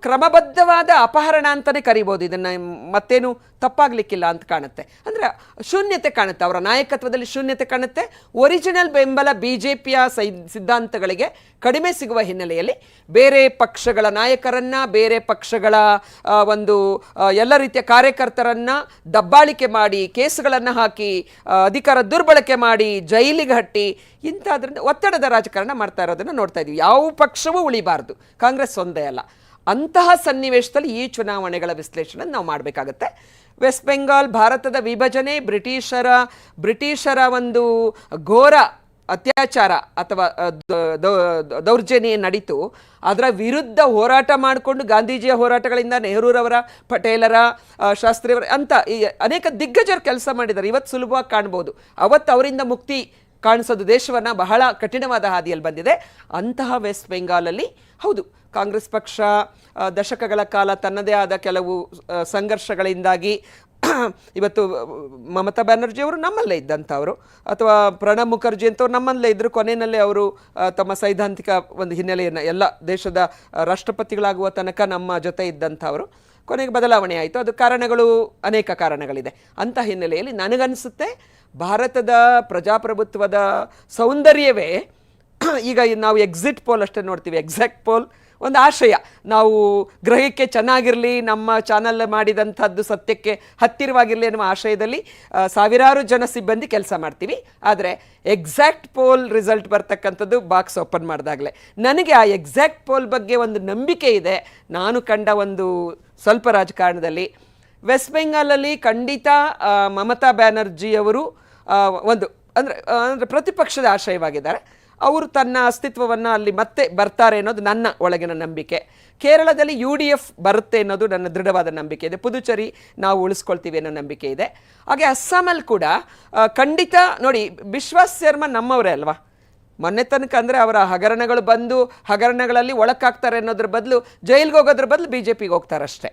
ಕ್ರಮಬದ್ಧವಾದ ಅಪಹರಣ ಅಂತಲೇ ಕರಿಬೋದು ಇದನ್ನು, ಮತ್ತೇನು ತಪ್ಪಾಗಲಿಕ್ಕಿಲ್ಲ ಅಂತ ಕಾಣುತ್ತೆ. ಅಂದರೆ ಶೂನ್ಯತೆ ಕಾಣುತ್ತೆ, ಅವರ ನಾಯಕತ್ವದಲ್ಲಿ ಶೂನ್ಯತೆ ಕಾಣುತ್ತೆ. ಒರಿಜಿನಲ್ ಬೆಂಬಲ BJPಯ ಸಿದ್ಧಾಂತಗಳಿಗೆ ಕಡಿಮೆ ಸಿಗುವ ಹಿನ್ನೆಲೆಯಲ್ಲಿ ಬೇರೆ ಪಕ್ಷಗಳ ನಾಯಕರನ್ನು, ಬೇರೆ ಪಕ್ಷಗಳ ಒಂದು ಎಲ್ಲ ರೀತಿಯ ಕಾರ್ಯಕರ್ತರನ್ನು ದಬ್ಬಾಳಿಕೆ ಮಾಡಿ, ಕೇಸುಗಳನ್ನು ಹಾಕಿ, ಅಧಿಕಾರ ದುರ್ಬಳಕೆ ಮಾಡಿ, ಜೈಲಿಗೆ ಹಟ್ಟಿ, ಇಂಥದ್ರಿಂದ ಒತ್ತಡದ ರಾಜಕಾರಣ ಮಾಡ್ತಾ ಇರೋದನ್ನು ನೋಡ್ತಾ ಇದ್ದೀವಿ. ಯಾವ ಪಕ್ಷವೂ ಉಳಿಬಾರ್ದು, ಕಾಂಗ್ರೆಸ್ ಒಂದೇ ಅಲ್ಲ. ಅಂತಹ ಸನ್ನಿವೇಶದಲ್ಲಿ ಈ ಚುನಾವಣೆಗಳ ವಿಶ್ಲೇಷಣೆ ನಾವು ಮಾಡಬೇಕಾಗತ್ತೆ. ವೆಸ್ಟ್ ಬೆಂಗಾಲ್ ಭಾರತದ ವಿಭಜನೆ, ಬ್ರಿಟಿಷರ ಒಂದು ಘೋರ ಅತ್ಯಾಚಾರ ಅಥವಾ ದೌರ್ಜನ್ಯ ನಡೀತು. ಅದರ ವಿರುದ್ಧ ಹೋರಾಟ ಮಾಡಿಕೊಂಡು ಗಾಂಧೀಜಿಯ ಹೋರಾಟಗಳಿಂದ ನೆಹರೂರವರ, ಪಟೇಲರ, ಶಾಸ್ತ್ರಿಯವರ ಅಂತ ಅನೇಕ ದಿಗ್ಗಜರು ಕೆಲಸ ಮಾಡಿದ್ದಾರೆ. ಇವತ್ತು ಸುಲಭವಾಗಿ ಕಾಣ್ಬೋದು, ಅವತ್ತು ಅವರಿಂದ ಮುಕ್ತಿ ಕಾಣಿಸೋದು ದೇಶವನ್ನು ಬಹಳ ಕಠಿಣವಾದ ಹಾದಿಯಲ್ಲಿ ಬಂದಿದೆ. ಅಂತಹ ವೆಸ್ಟ್ ಬೆಂಗಾಲಲ್ಲಿ ಹೌದು, ಕಾಂಗ್ರೆಸ್ ಪಕ್ಷ ದಶಕಗಳ ಕಾಲ ತನ್ನದೇ ಆದ ಕೆಲವು ಸಂಘರ್ಷಗಳಿಂದಾಗಿ ಇವತ್ತು ಮಮತಾ ಬ್ಯಾನರ್ಜಿಯವರು ನಮ್ಮಲ್ಲೇ ಇದ್ದಂಥವರು, ಅಥವಾ ಪ್ರಣಬ್ ಮುಖರ್ಜಿ ಅಂತವ್ರು ನಮ್ಮಲ್ಲೇ ಇದ್ದರು. ಕೊನೆಯಲ್ಲಿ ಅವರು ತಮ್ಮ ಸೈದ್ಧಾಂತಿಕ ಒಂದು ಹಿನ್ನೆಲೆಯನ್ನು ಎಲ್ಲ ದೇಶದ ರಾಷ್ಟ್ರಪತಿಗಳಾಗುವ ತನಕ ನಮ್ಮ ಜೊತೆ ಇದ್ದಂಥವರು. ಕೊನೆಗೆ ಬದಲಾವಣೆ ಆಯಿತು. ಅದು ಕಾರಣಗಳು, ಅನೇಕ ಕಾರಣಗಳಿದೆ. ಅಂಥ ಹಿನ್ನೆಲೆಯಲ್ಲಿ ನನಗನ್ನಿಸುತ್ತೆ ಭಾರತದ ಪ್ರಜಾಪ್ರಭುತ್ವದ ಸೌಂದರ್ಯವೇ ಈಗ ನಾವು ಎಕ್ಸಿಟ್ ಪೋಲ್ ಅಷ್ಟೇ ನೋಡ್ತೀವಿ. ಎಕ್ಸಾಕ್ಟ್ ಪೋಲ್ ಒಂದು ಆಶಯ, ನಾವು ಗ್ರಹಕ್ಕೆ ಚೆನ್ನಾಗಿರಲಿ, ನಮ್ಮ ಚಾನಲ್ ಮಾಡಿದಂಥದ್ದು ಸತ್ಯಕ್ಕೆ ಹತ್ತಿರವಾಗಿರಲಿ ಅನ್ನುವ ಆಶಯದಲ್ಲಿ ಸಾವಿರಾರು ಜನ ಸಿಬ್ಬಂದಿ ಕೆಲಸ ಮಾಡ್ತೀವಿ. ಆದರೆ ಎಕ್ಸಾಕ್ಟ್ ಪೋಲ್ ರಿಸಲ್ಟ್ ಬರ್ತಕ್ಕಂಥದ್ದು ಬಾಕ್ಸ್ ಓಪನ್ ಮಾಡಿದಾಗಲೇ. ನನಗೆ ಆ ಎಕ್ಸಾಕ್ಟ್ ಪೋಲ್ ಬಗ್ಗೆ ಒಂದು ನಂಬಿಕೆ ಇದೆ. ನಾನು ಕಂಡ ಒಂದು ಸ್ವಲ್ಪ ರಾಜಕಾರಣದಲ್ಲಿ ವೆಸ್ಟ್ ಬೆಂಗಾಲಲ್ಲಿ ಖಂಡಿತ ಮಮತಾ ಬ್ಯಾನರ್ಜಿಯವರು ಒಂದು ಅಂದರೆ ಪ್ರತಿಪಕ್ಷದ ಆಶಯವಾಗಿದ್ದಾರೆ. ಅವರು ತನ್ನ ಅಸ್ತಿತ್ವವನ್ನು ಅಲ್ಲಿ ಮತ್ತೆ ಬರ್ತಾರೆ ಅನ್ನೋದು ನನ್ನ ಒಳಗಿನ ನಂಬಿಕೆ. ಕೇರಳದಲ್ಲಿ UDF ಬರುತ್ತೆ ಅನ್ನೋದು ನನ್ನ ದೃಢವಾದ ನಂಬಿಕೆ ಇದೆ. ಪುದುಚೇರಿ ನಾವು ಉಳಿಸ್ಕೊಳ್ತೀವಿ ಅನ್ನೋ ನಂಬಿಕೆ ಇದೆ. ಹಾಗೆ ಅಸ್ಸಾಮಲ್ಲಿ ಕೂಡ ಖಂಡಿತ ನೋಡಿ, ಬಿಶ್ವಾಸ್ ಶರ್ಮಾ ನಮ್ಮವರೇ ಅಲ್ವಾ. ಮೊನ್ನೆ ತನಕ ಅಂದರೆ ಅವರ ಹಗರಣಗಳು ಬಂದು ಹಗರಣಗಳಲ್ಲಿ ಒಳಕಾಗ್ತಾರೆ ಅನ್ನೋದ್ರ ಬದಲು, ಜೈಲಿಗೆ ಹೋಗೋದ್ರ ಬದಲು BJPಗೆ ಹೋಗ್ತಾರಷ್ಟೇ.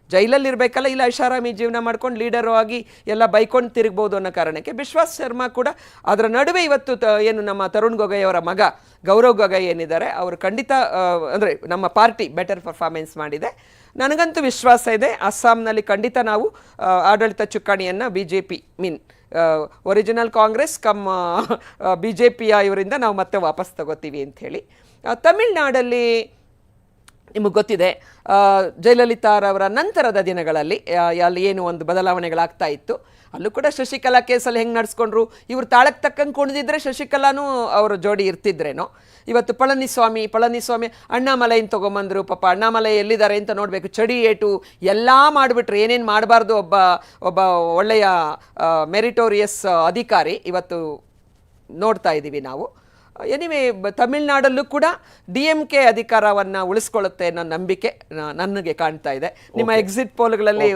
ಜೈಲಲ್ಲಿ ಇರಬೇಕಲ್ಲ, ಇಲ್ಲ ಐಷಾರಾಮಿ ಜೀವನ ಮಾಡ್ಕೊಂಡು ಲೀಡರು ಆಗಿ ಎಲ್ಲ ಬೈಕೊಂಡು ತಿರುಗ್ಬೋದು ಅನ್ನೋ ಕಾರಣಕ್ಕೆ ಬಿಶ್ವಾಸ್ ಶರ್ಮಾ ಕೂಡ ಅದರ ನಡುವೆ ಇವತ್ತು ಏನು ನಮ್ಮ ತರುಣ್ ಗೊಗೊಯ್ ಅವರ ಮಗ ಗೌರವ್ ಗೊಗೊಯ್ ಏನಿದ್ದಾರೆ, ಅವರು ಖಂಡಿತ ಅಂದರೆ ನಮ್ಮ ಪಾರ್ಟಿ ಬೆಟರ್ ಪರ್ಫಾರ್ಮೆನ್ಸ್ ಮಾಡಿದೆ. ನನಗಂತೂ ವಿಶ್ವಾಸ ಇದೆ, ಅಸ್ಸಾಂನಲ್ಲಿ ಖಂಡಿತ ನಾವು ಆಡಳಿತ ಚುಕ್ಕಾಣಿಯನ್ನು BJP ಒರಿಜಿನಲ್ ಕಾಂಗ್ರೆಸ್ ಕಮ್ BJPಯ ಇವರಿಂದ ನಾವು ಮತ್ತೆ ವಾಪಸ್ ತಗೋತೀವಿ ಅಂಥೇಳಿ. ತಮಿಳ್ನಾಡಲ್ಲಿ ನಿಮಗೆ ಗೊತ್ತಿದೆ, ಜಯಲಲಿತಾರವರ ನಂತರದ ದಿನಗಳಲ್ಲಿ ಅಲ್ಲಿ ಏನು ಒಂದು ಬದಲಾವಣೆಗಳಾಗ್ತಾ ಇತ್ತು. ಅಲ್ಲೂ ಕೂಡ ಶಶಿಕಲಾ ಕೇಸಲ್ಲಿ ಹೆಂಗೆ ನಡೆಸ್ಕೊಂಡ್ರು, ಇವರು ತಾಳಕ್ಕೆ ತಕ್ಕಂಗೆ ಕುಣಿದಿದ್ರೆ ಶಶಿಕಲಾನೂ ಅವರ ಜೋಡಿ ಇರ್ತಿದ್ರೇನೋ. ಇವತ್ತು ಪಳನಿಸ್ವಾಮಿ ಅಣ್ಣಾಮಲೈನ ತೊಗೊಂಬಂದರು. ಪಾಪ ಅಣ್ಣಾಮಲೈ ಎಲ್ಲಿದ್ದಾರೆ ಅಂತ ನೋಡಬೇಕು. ಚಡಿ ಏಟು ಎಲ್ಲ ಮಾಡಿಬಿಟ್ರು, ಏನೇನು ಮಾಡಬಾರ್ದು ಒಬ್ಬ ಒಳ್ಳೆಯ ಮೆರಿಟೋರಿಯಸ್ ಅಧಿಕಾರಿ ಇವತ್ತು ನೋಡ್ತಾ ಇದ್ದೀವಿ ನಾವು. ಎನಿವೆ, ತಮಿಳ್ನಾಡಲ್ಲೂ ಕೂಡ DMK ಅಧಿಕಾರವನ್ನು ಉಳಿಸ್ಕೊಳ್ಳುತ್ತೆ ಅನ್ನೋ ನಂಬಿಕೆ ನನಗೆ ಕಾಣ್ತಾ ಇದೆ. ನಿಮ್ಮ ಎಕ್ಸಿಟ್ ಪೋಲ್ಗಳಲ್ಲಿ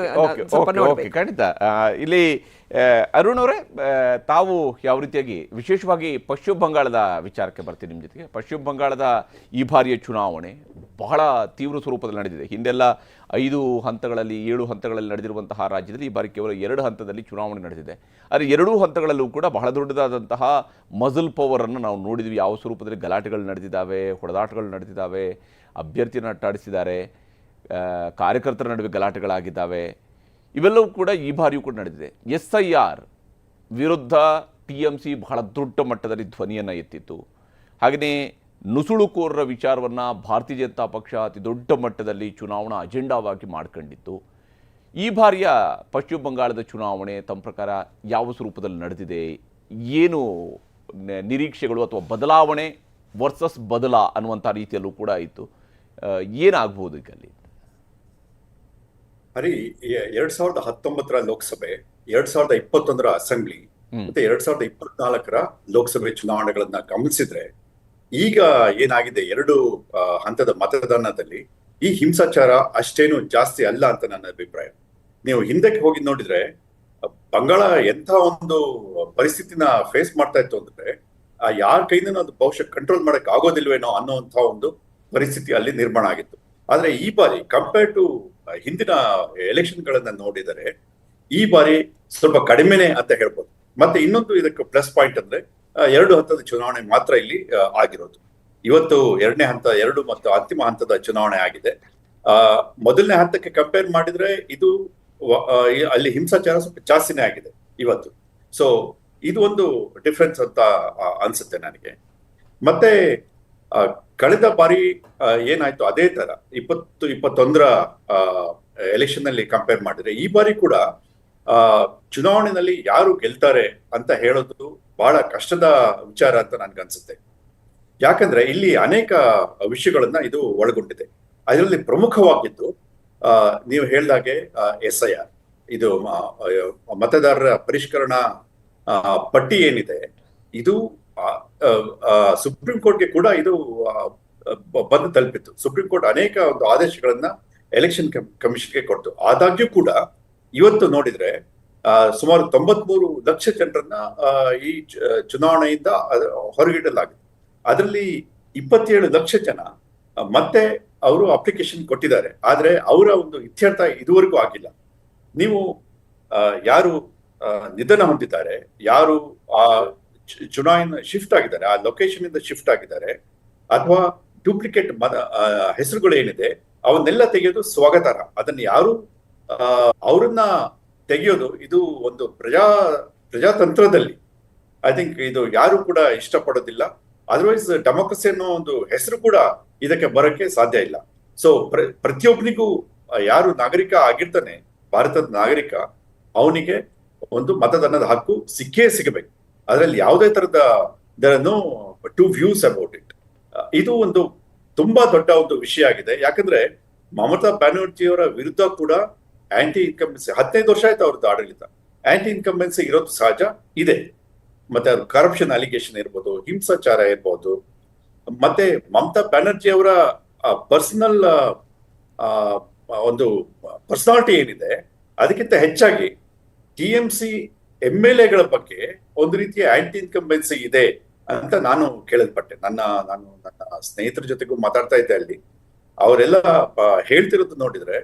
ಸ್ವಲ್ಪ ನೋಡಬೇಕು. ಖಂಡಿತ. ಇಲ್ಲಿ ಅರುಣ್ ಅವರೇ, ತಾವು ಯಾವ ರೀತಿಯಾಗಿ ವಿಶೇಷವಾಗಿ ಪಶ್ಚಿಮ ಬಂಗಾಳದ ವಿಚಾರಕ್ಕೆ ಬರ್ತೀನಿ ನಿಮ್ಮ ಜೊತೆಗೆ. ಪಶ್ಚಿಮ ಬಂಗಾಳದ ಈ ಬಾರಿಯ ಚುನಾವಣೆ ಬಹಳ ತೀವ್ರ ಸ್ವರೂಪದಲ್ಲಿ ನಡೆದಿದೆ. ಹಿಂದೆಲ್ಲ 5 ಹಂತಗಳಲ್ಲಿ 7 ಹಂತಗಳಲ್ಲಿ ನಡೆದಿರುವಂತಹ ರಾಜ್ಯದಲ್ಲಿ ಈ ಬಾರಿ ಕೇವಲ 2 ಹಂತದಲ್ಲಿ ಚುನಾವಣೆ ನಡೆದಿದೆ. ಆದರೆ 2 ಹಂತಗಳಲ್ಲೂ ಕೂಡ ಬಹಳ ದೊಡ್ಡದಾದಂತಹ ಮಜಲ್ ಪವರನ್ನು ನಾವು ನೋಡಿದ್ವಿ. ಯಾವ ಸ್ವರೂಪದಲ್ಲಿ ಗಲಾಟೆಗಳು ನಡೆದಿದ್ದಾವೆ, ಹೊಡೆದಾಟಗಳು ನಡೆದಿದ್ದಾವೆ, ಅಭ್ಯರ್ಥಿಯನ್ನು ಅಟ್ಟಾಡಿಸಿದ್ದಾರೆ, ಕಾರ್ಯಕರ್ತರ ನಡುವೆ ಗಲಾಟೆಗಳಾಗಿದ್ದಾವೆ. ಇವೆಲ್ಲವೂ ಕೂಡ ಈ ಬಾರಿಯೂ ಕೂಡ ನಡೆದಿದೆ. SIR ವಿರುದ್ಧ TMC ಬಹಳ ದೊಡ್ಡ ಮಟ್ಟದಲ್ಲಿ ಧ್ವನಿಯನ್ನು ಎತ್ತಿತ್ತು. ಹಾಗೆಯೇ ನುಸುಳುಕೋರರ ವಿಚಾರವನ್ನು ಭಾರತೀಯ ಜನತಾ ಪಕ್ಷ ಅತಿ ದೊಡ್ಡ ಮಟ್ಟದಲ್ಲಿ ಚುನಾವಣಾ ಅಜೆಂಡಾವಾಗಿ ಮಾಡ್ಕೊಂಡಿತ್ತು. ಈ ಬಾರಿಯ ಪಶ್ಚಿಮ ಬಂಗಾಳದ ಚುನಾವಣೆ ತಮ್ಮ ಪ್ರಕಾರ ಯಾವ ಸ್ವರೂಪದಲ್ಲಿ ನಡೆದಿದೆ, ಏನು ನಿರೀಕ್ಷೆಗಳು ಅಥವಾ ಬದಲಾವಣೆ ವರ್ಸಸ್ ಬದಲ ಅನ್ನುವಂಥ ರೀತಿಯಲ್ಲೂ ಕೂಡ ಇತ್ತು, ಏನಾಗಬಹುದು ಈಗ ಅಲ್ಲಿ? ಹರಿ, 2019 ಲೋಕಸಭೆ, 2021 ಅಸೆಂಬ್ಲಿ ಮತ್ತೆ 2024 ಲೋಕಸಭೆ ಚುನಾವಣೆಗಳನ್ನ ಗಮನಿಸಿದ್ರೆ ಈಗ ಏನಾಗಿದೆ, ಎರಡು ಹಂತದ ಮತದಾನದಲ್ಲಿ ಈ ಹಿಂಸಾಚಾರ ಅಷ್ಟೇನು ಜಾಸ್ತಿ ಅಲ್ಲ ಅಂತ ನನ್ನ ಅಭಿಪ್ರಾಯ. ನೀವು ಹಿಂದಕ್ಕೆ ಹೋಗಿ ನೋಡಿದ್ರೆ ಬಂಗಾಳ ಎಂಥ ಒಂದು ಪರಿಸ್ಥಿತಿನ ಫೇಸ್ ಮಾಡ್ತಾ ಇತ್ತು ಅಂದ್ರೆ ಯಾರ ಕೈಯಿಂದ ಅದು ಬಹುಶಃ ಕಂಟ್ರೋಲ್ ಮಾಡಕ್ ಆಗೋದಿಲ್ವೇನೋ ಅನ್ನೋಂಥ ಒಂದು ಪರಿಸ್ಥಿತಿ ಅಲ್ಲಿ ನಿರ್ಮಾಣ ಆಗಿತ್ತು. ಆದ್ರೆ ಈ ಬಾರಿ ಕಂಪೇರ್ ಟು ಹಿಂದಿನ ಎಲೆಕ್ಷನ್ ಗಳನ್ನ ನೋಡಿದರೆ ಈ ಬಾರಿ ಸ್ವಲ್ಪ ಕಡಿಮೆನೆ ಅಂತ ಹೇಳ್ಬೋದು. ಮತ್ತೆ ಇನ್ನೊಂದು ಇದಕ್ಕೆ ಪ್ಲಸ್ ಪಾಯಿಂಟ್ ಅಂದ್ರೆ 2 ಹಂತದ ಚುನಾವಣೆ ಮಾತ್ರ ಇಲ್ಲಿ ಆಗಿರೋದು. ಇವತ್ತು 2ನೇ ಹಂತ, 2 ಮತ್ತು ಅಂತಿಮ ಹಂತದ ಚುನಾವಣೆ ಆಗಿದೆ. ಮೊದಲನೇ ಹಂತಕ್ಕೆ ಕಂಪೇರ್ ಮಾಡಿದ್ರೆ ಇದು ಅಲ್ಲಿ ಹಿಂಸಾಚಾರ ಸ್ವಲ್ಪ ಜಾಸ್ತಿನೇ ಆಗಿದೆ ಇವತ್ತು. ಸೊ ಇದು ಒಂದು ಡಿಫ್ರೆನ್ಸ್ ಅಂತ ಅನ್ಸುತ್ತೆ ನನಗೆ. ಮತ್ತೆ ಕಳೆದ ಬಾರಿ ಏನಾಯ್ತು ಅದೇ ತರ 2021 ಎಲೆಕ್ಷನ್ ಅಲ್ಲಿ ಕಂಪೇರ್ ಮಾಡಿದ್ರೆ ಈ ಬಾರಿ ಕೂಡ ಚುನಾವಣೆಯಲ್ಲಿ ಯಾರು ಗೆಲ್ತಾರೆ ಅಂತ ಹೇಳೋದು ಬಹಳ ಕಷ್ಟದ ವಿಚಾರ ಅಂತ ನನ್ಗನ್ಸುತ್ತೆ. ಯಾಕಂದ್ರೆ ಇಲ್ಲಿ ಅನೇಕ ವಿಷಯಗಳನ್ನ ಇದು ಒಳಗೊಂಡಿದೆ. ಅದರಲ್ಲಿ ಪ್ರಮುಖವಾಗಿದ್ದು ನೀವು ಹೇಳ್ದಾಗೆ SIR, ಇದು ಮತದಾರರ ಪರಿಷ್ಕರಣಾ ಪಟ್ಟಿ ಏನಿದೆ, ಇದು ಸುಪ್ರೀಂ ಕೋರ್ಟ್ಗೆ ಕೂಡ ಇದು ಬಂದು ತಲುಪಿತ್ತು. ಸುಪ್ರೀಂ ಕೋರ್ಟ್ ಅನೇಕ ಒಂದು ಆದೇಶಗಳನ್ನ ಎಲೆಕ್ಷನ್ ಕಮಿಷನ್ಗೆ ಕೊಡ್ತು. ಆದಾಗ್ಯೂ ಕೂಡ ಇವತ್ತು ನೋಡಿದ್ರೆ ಸುಮಾರು 93 ಲಕ್ಷ ಜನರನ್ನ ಈ ಚುನಾವಣೆಯಿಂದ ಹೊರಗಿಡಲಾಗಿದೆ. ಅದರಲ್ಲಿ 27 ಲಕ್ಷ ಜನ ಮತ್ತೆ ಅವರು ಅಪ್ಲಿಕೇಶನ್ ಕೊಟ್ಟಿದ್ದಾರೆ. ಆದ್ರೆ ಅವರ ಒಂದು ಇತ್ಯರ್ಥ ಇದುವರೆಗೂ ಆಗಿಲ್ಲ. ನೀವು ಯಾರು ನಿಧನ ಹೊಂದಿದ್ದಾರೆ, ಯಾರು ಆ ಚುನಾವಣೆ ಶಿಫ್ಟ್ ಆಗಿದ್ದಾರೆ, ಆ ಲೊಕೇಶನ್ ಇಂದ ಶಿಫ್ಟ್ ಆಗಿದ್ದಾರೆ, ಅಥವಾ ಡೂಪ್ಲಿಕೇಟ್ ಹೆಸರುಗಳು ಏನಿದೆ ಅವನ್ನೆಲ್ಲ ತೆಗೆಯೋದು ಸ್ವಾಗತಾರ್ಹ. ಅದನ್ನ ಯಾರು ಅವರನ್ನ ತೆಗೆಯೋದು ಇದು ಒಂದು ಪ್ರಜಾತಂತ್ರದಲ್ಲಿ ಐ ಥಿಂಕ್ ಇದು ಯಾರು ಕೂಡ ಇಷ್ಟಪಡೋದಿಲ್ಲ. ಅದರ್ವೈಸ್ ಡೆಮೋಕ್ರಸಿ ಅನ್ನೋ ಒಂದು ಹೆಸರು ಕೂಡ ಇದಕ್ಕೆ ಬರಕ್ಕೆ ಸಾಧ್ಯ ಇಲ್ಲ. ಸೊ ಪ್ರತಿಯೊಬ್ಬನಿಗೂ ಯಾರು ನಾಗರಿಕ ಆಗಿರ್ತಾನೆ, ಭಾರತದ ನಾಗರಿಕ, ಅವನಿಗೆ ಒಂದು ಮತದಾನದ ಹಕ್ಕು ಸಿಕ್ಕೇ ಸಿಗಬೇಕು. ಅದರಲ್ಲಿ ಯಾವುದೇ ತರದ ಟು ವ್ಯೂಸ್ ಅಬೌಟ್ ಇಟ್. ಇದು ಒಂದು ತುಂಬಾ ದೊಡ್ಡ ಒಂದು ವಿಷಯ ಆಗಿದೆ. ಯಾಕಂದ್ರೆ ಮಮತಾ ಬ್ಯಾನರ್ಜಿಯವರ ವಿರುದ್ಧ ಕೂಡ ಆಂಟಿ ಇನ್ಕಂಬೆನ್ಸಿ 15 ವರ್ಷ ಆಯ್ತು ಅವ್ರದ್ದು ಆಡಳಿತ. ಆಂಟಿ ಇನ್ಕಂಬೆನ್ಸಿ ಇರೋದು ಸಹಜ ಇದೆ. ಮತ್ತೆ ಅದು ಕರಪ್ಷನ್ ಅಲಿಗೇಷನ್ ಇರ್ಬೋದು, ಹಿಂಸಾಚಾರ ಇರ್ಬೋದು. ಮತ್ತೆ ಮಮತಾ ಬ್ಯಾನರ್ಜಿ ಅವರ ಪರ್ಸನಲ್ ಒಂದು ಪರ್ಸನಾಲಿಟಿ ಏನಿದೆ, ಅದಕ್ಕಿಂತ ಹೆಚ್ಚಾಗಿ TMC MLAಗಳ ಬಗ್ಗೆ ಒಂದು ರೀತಿಯ ಆಂಟಿ ಇನ್ಕಂಬೆನ್ಸಿ ಇದೆ ಅಂತ ನಾನು ಕೇಳಲ್ಪಟ್ಟೆ. ನನ್ನ ಸ್ನೇಹಿತರ ಜೊತೆಗೂ ಮಾತಾಡ್ತಾ ಇದ್ದೆ. ಅಲ್ಲಿ ಅವರೆಲ್ಲ ಹೇಳ್ತಿರೋದು ನೋಡಿದ್ರೆ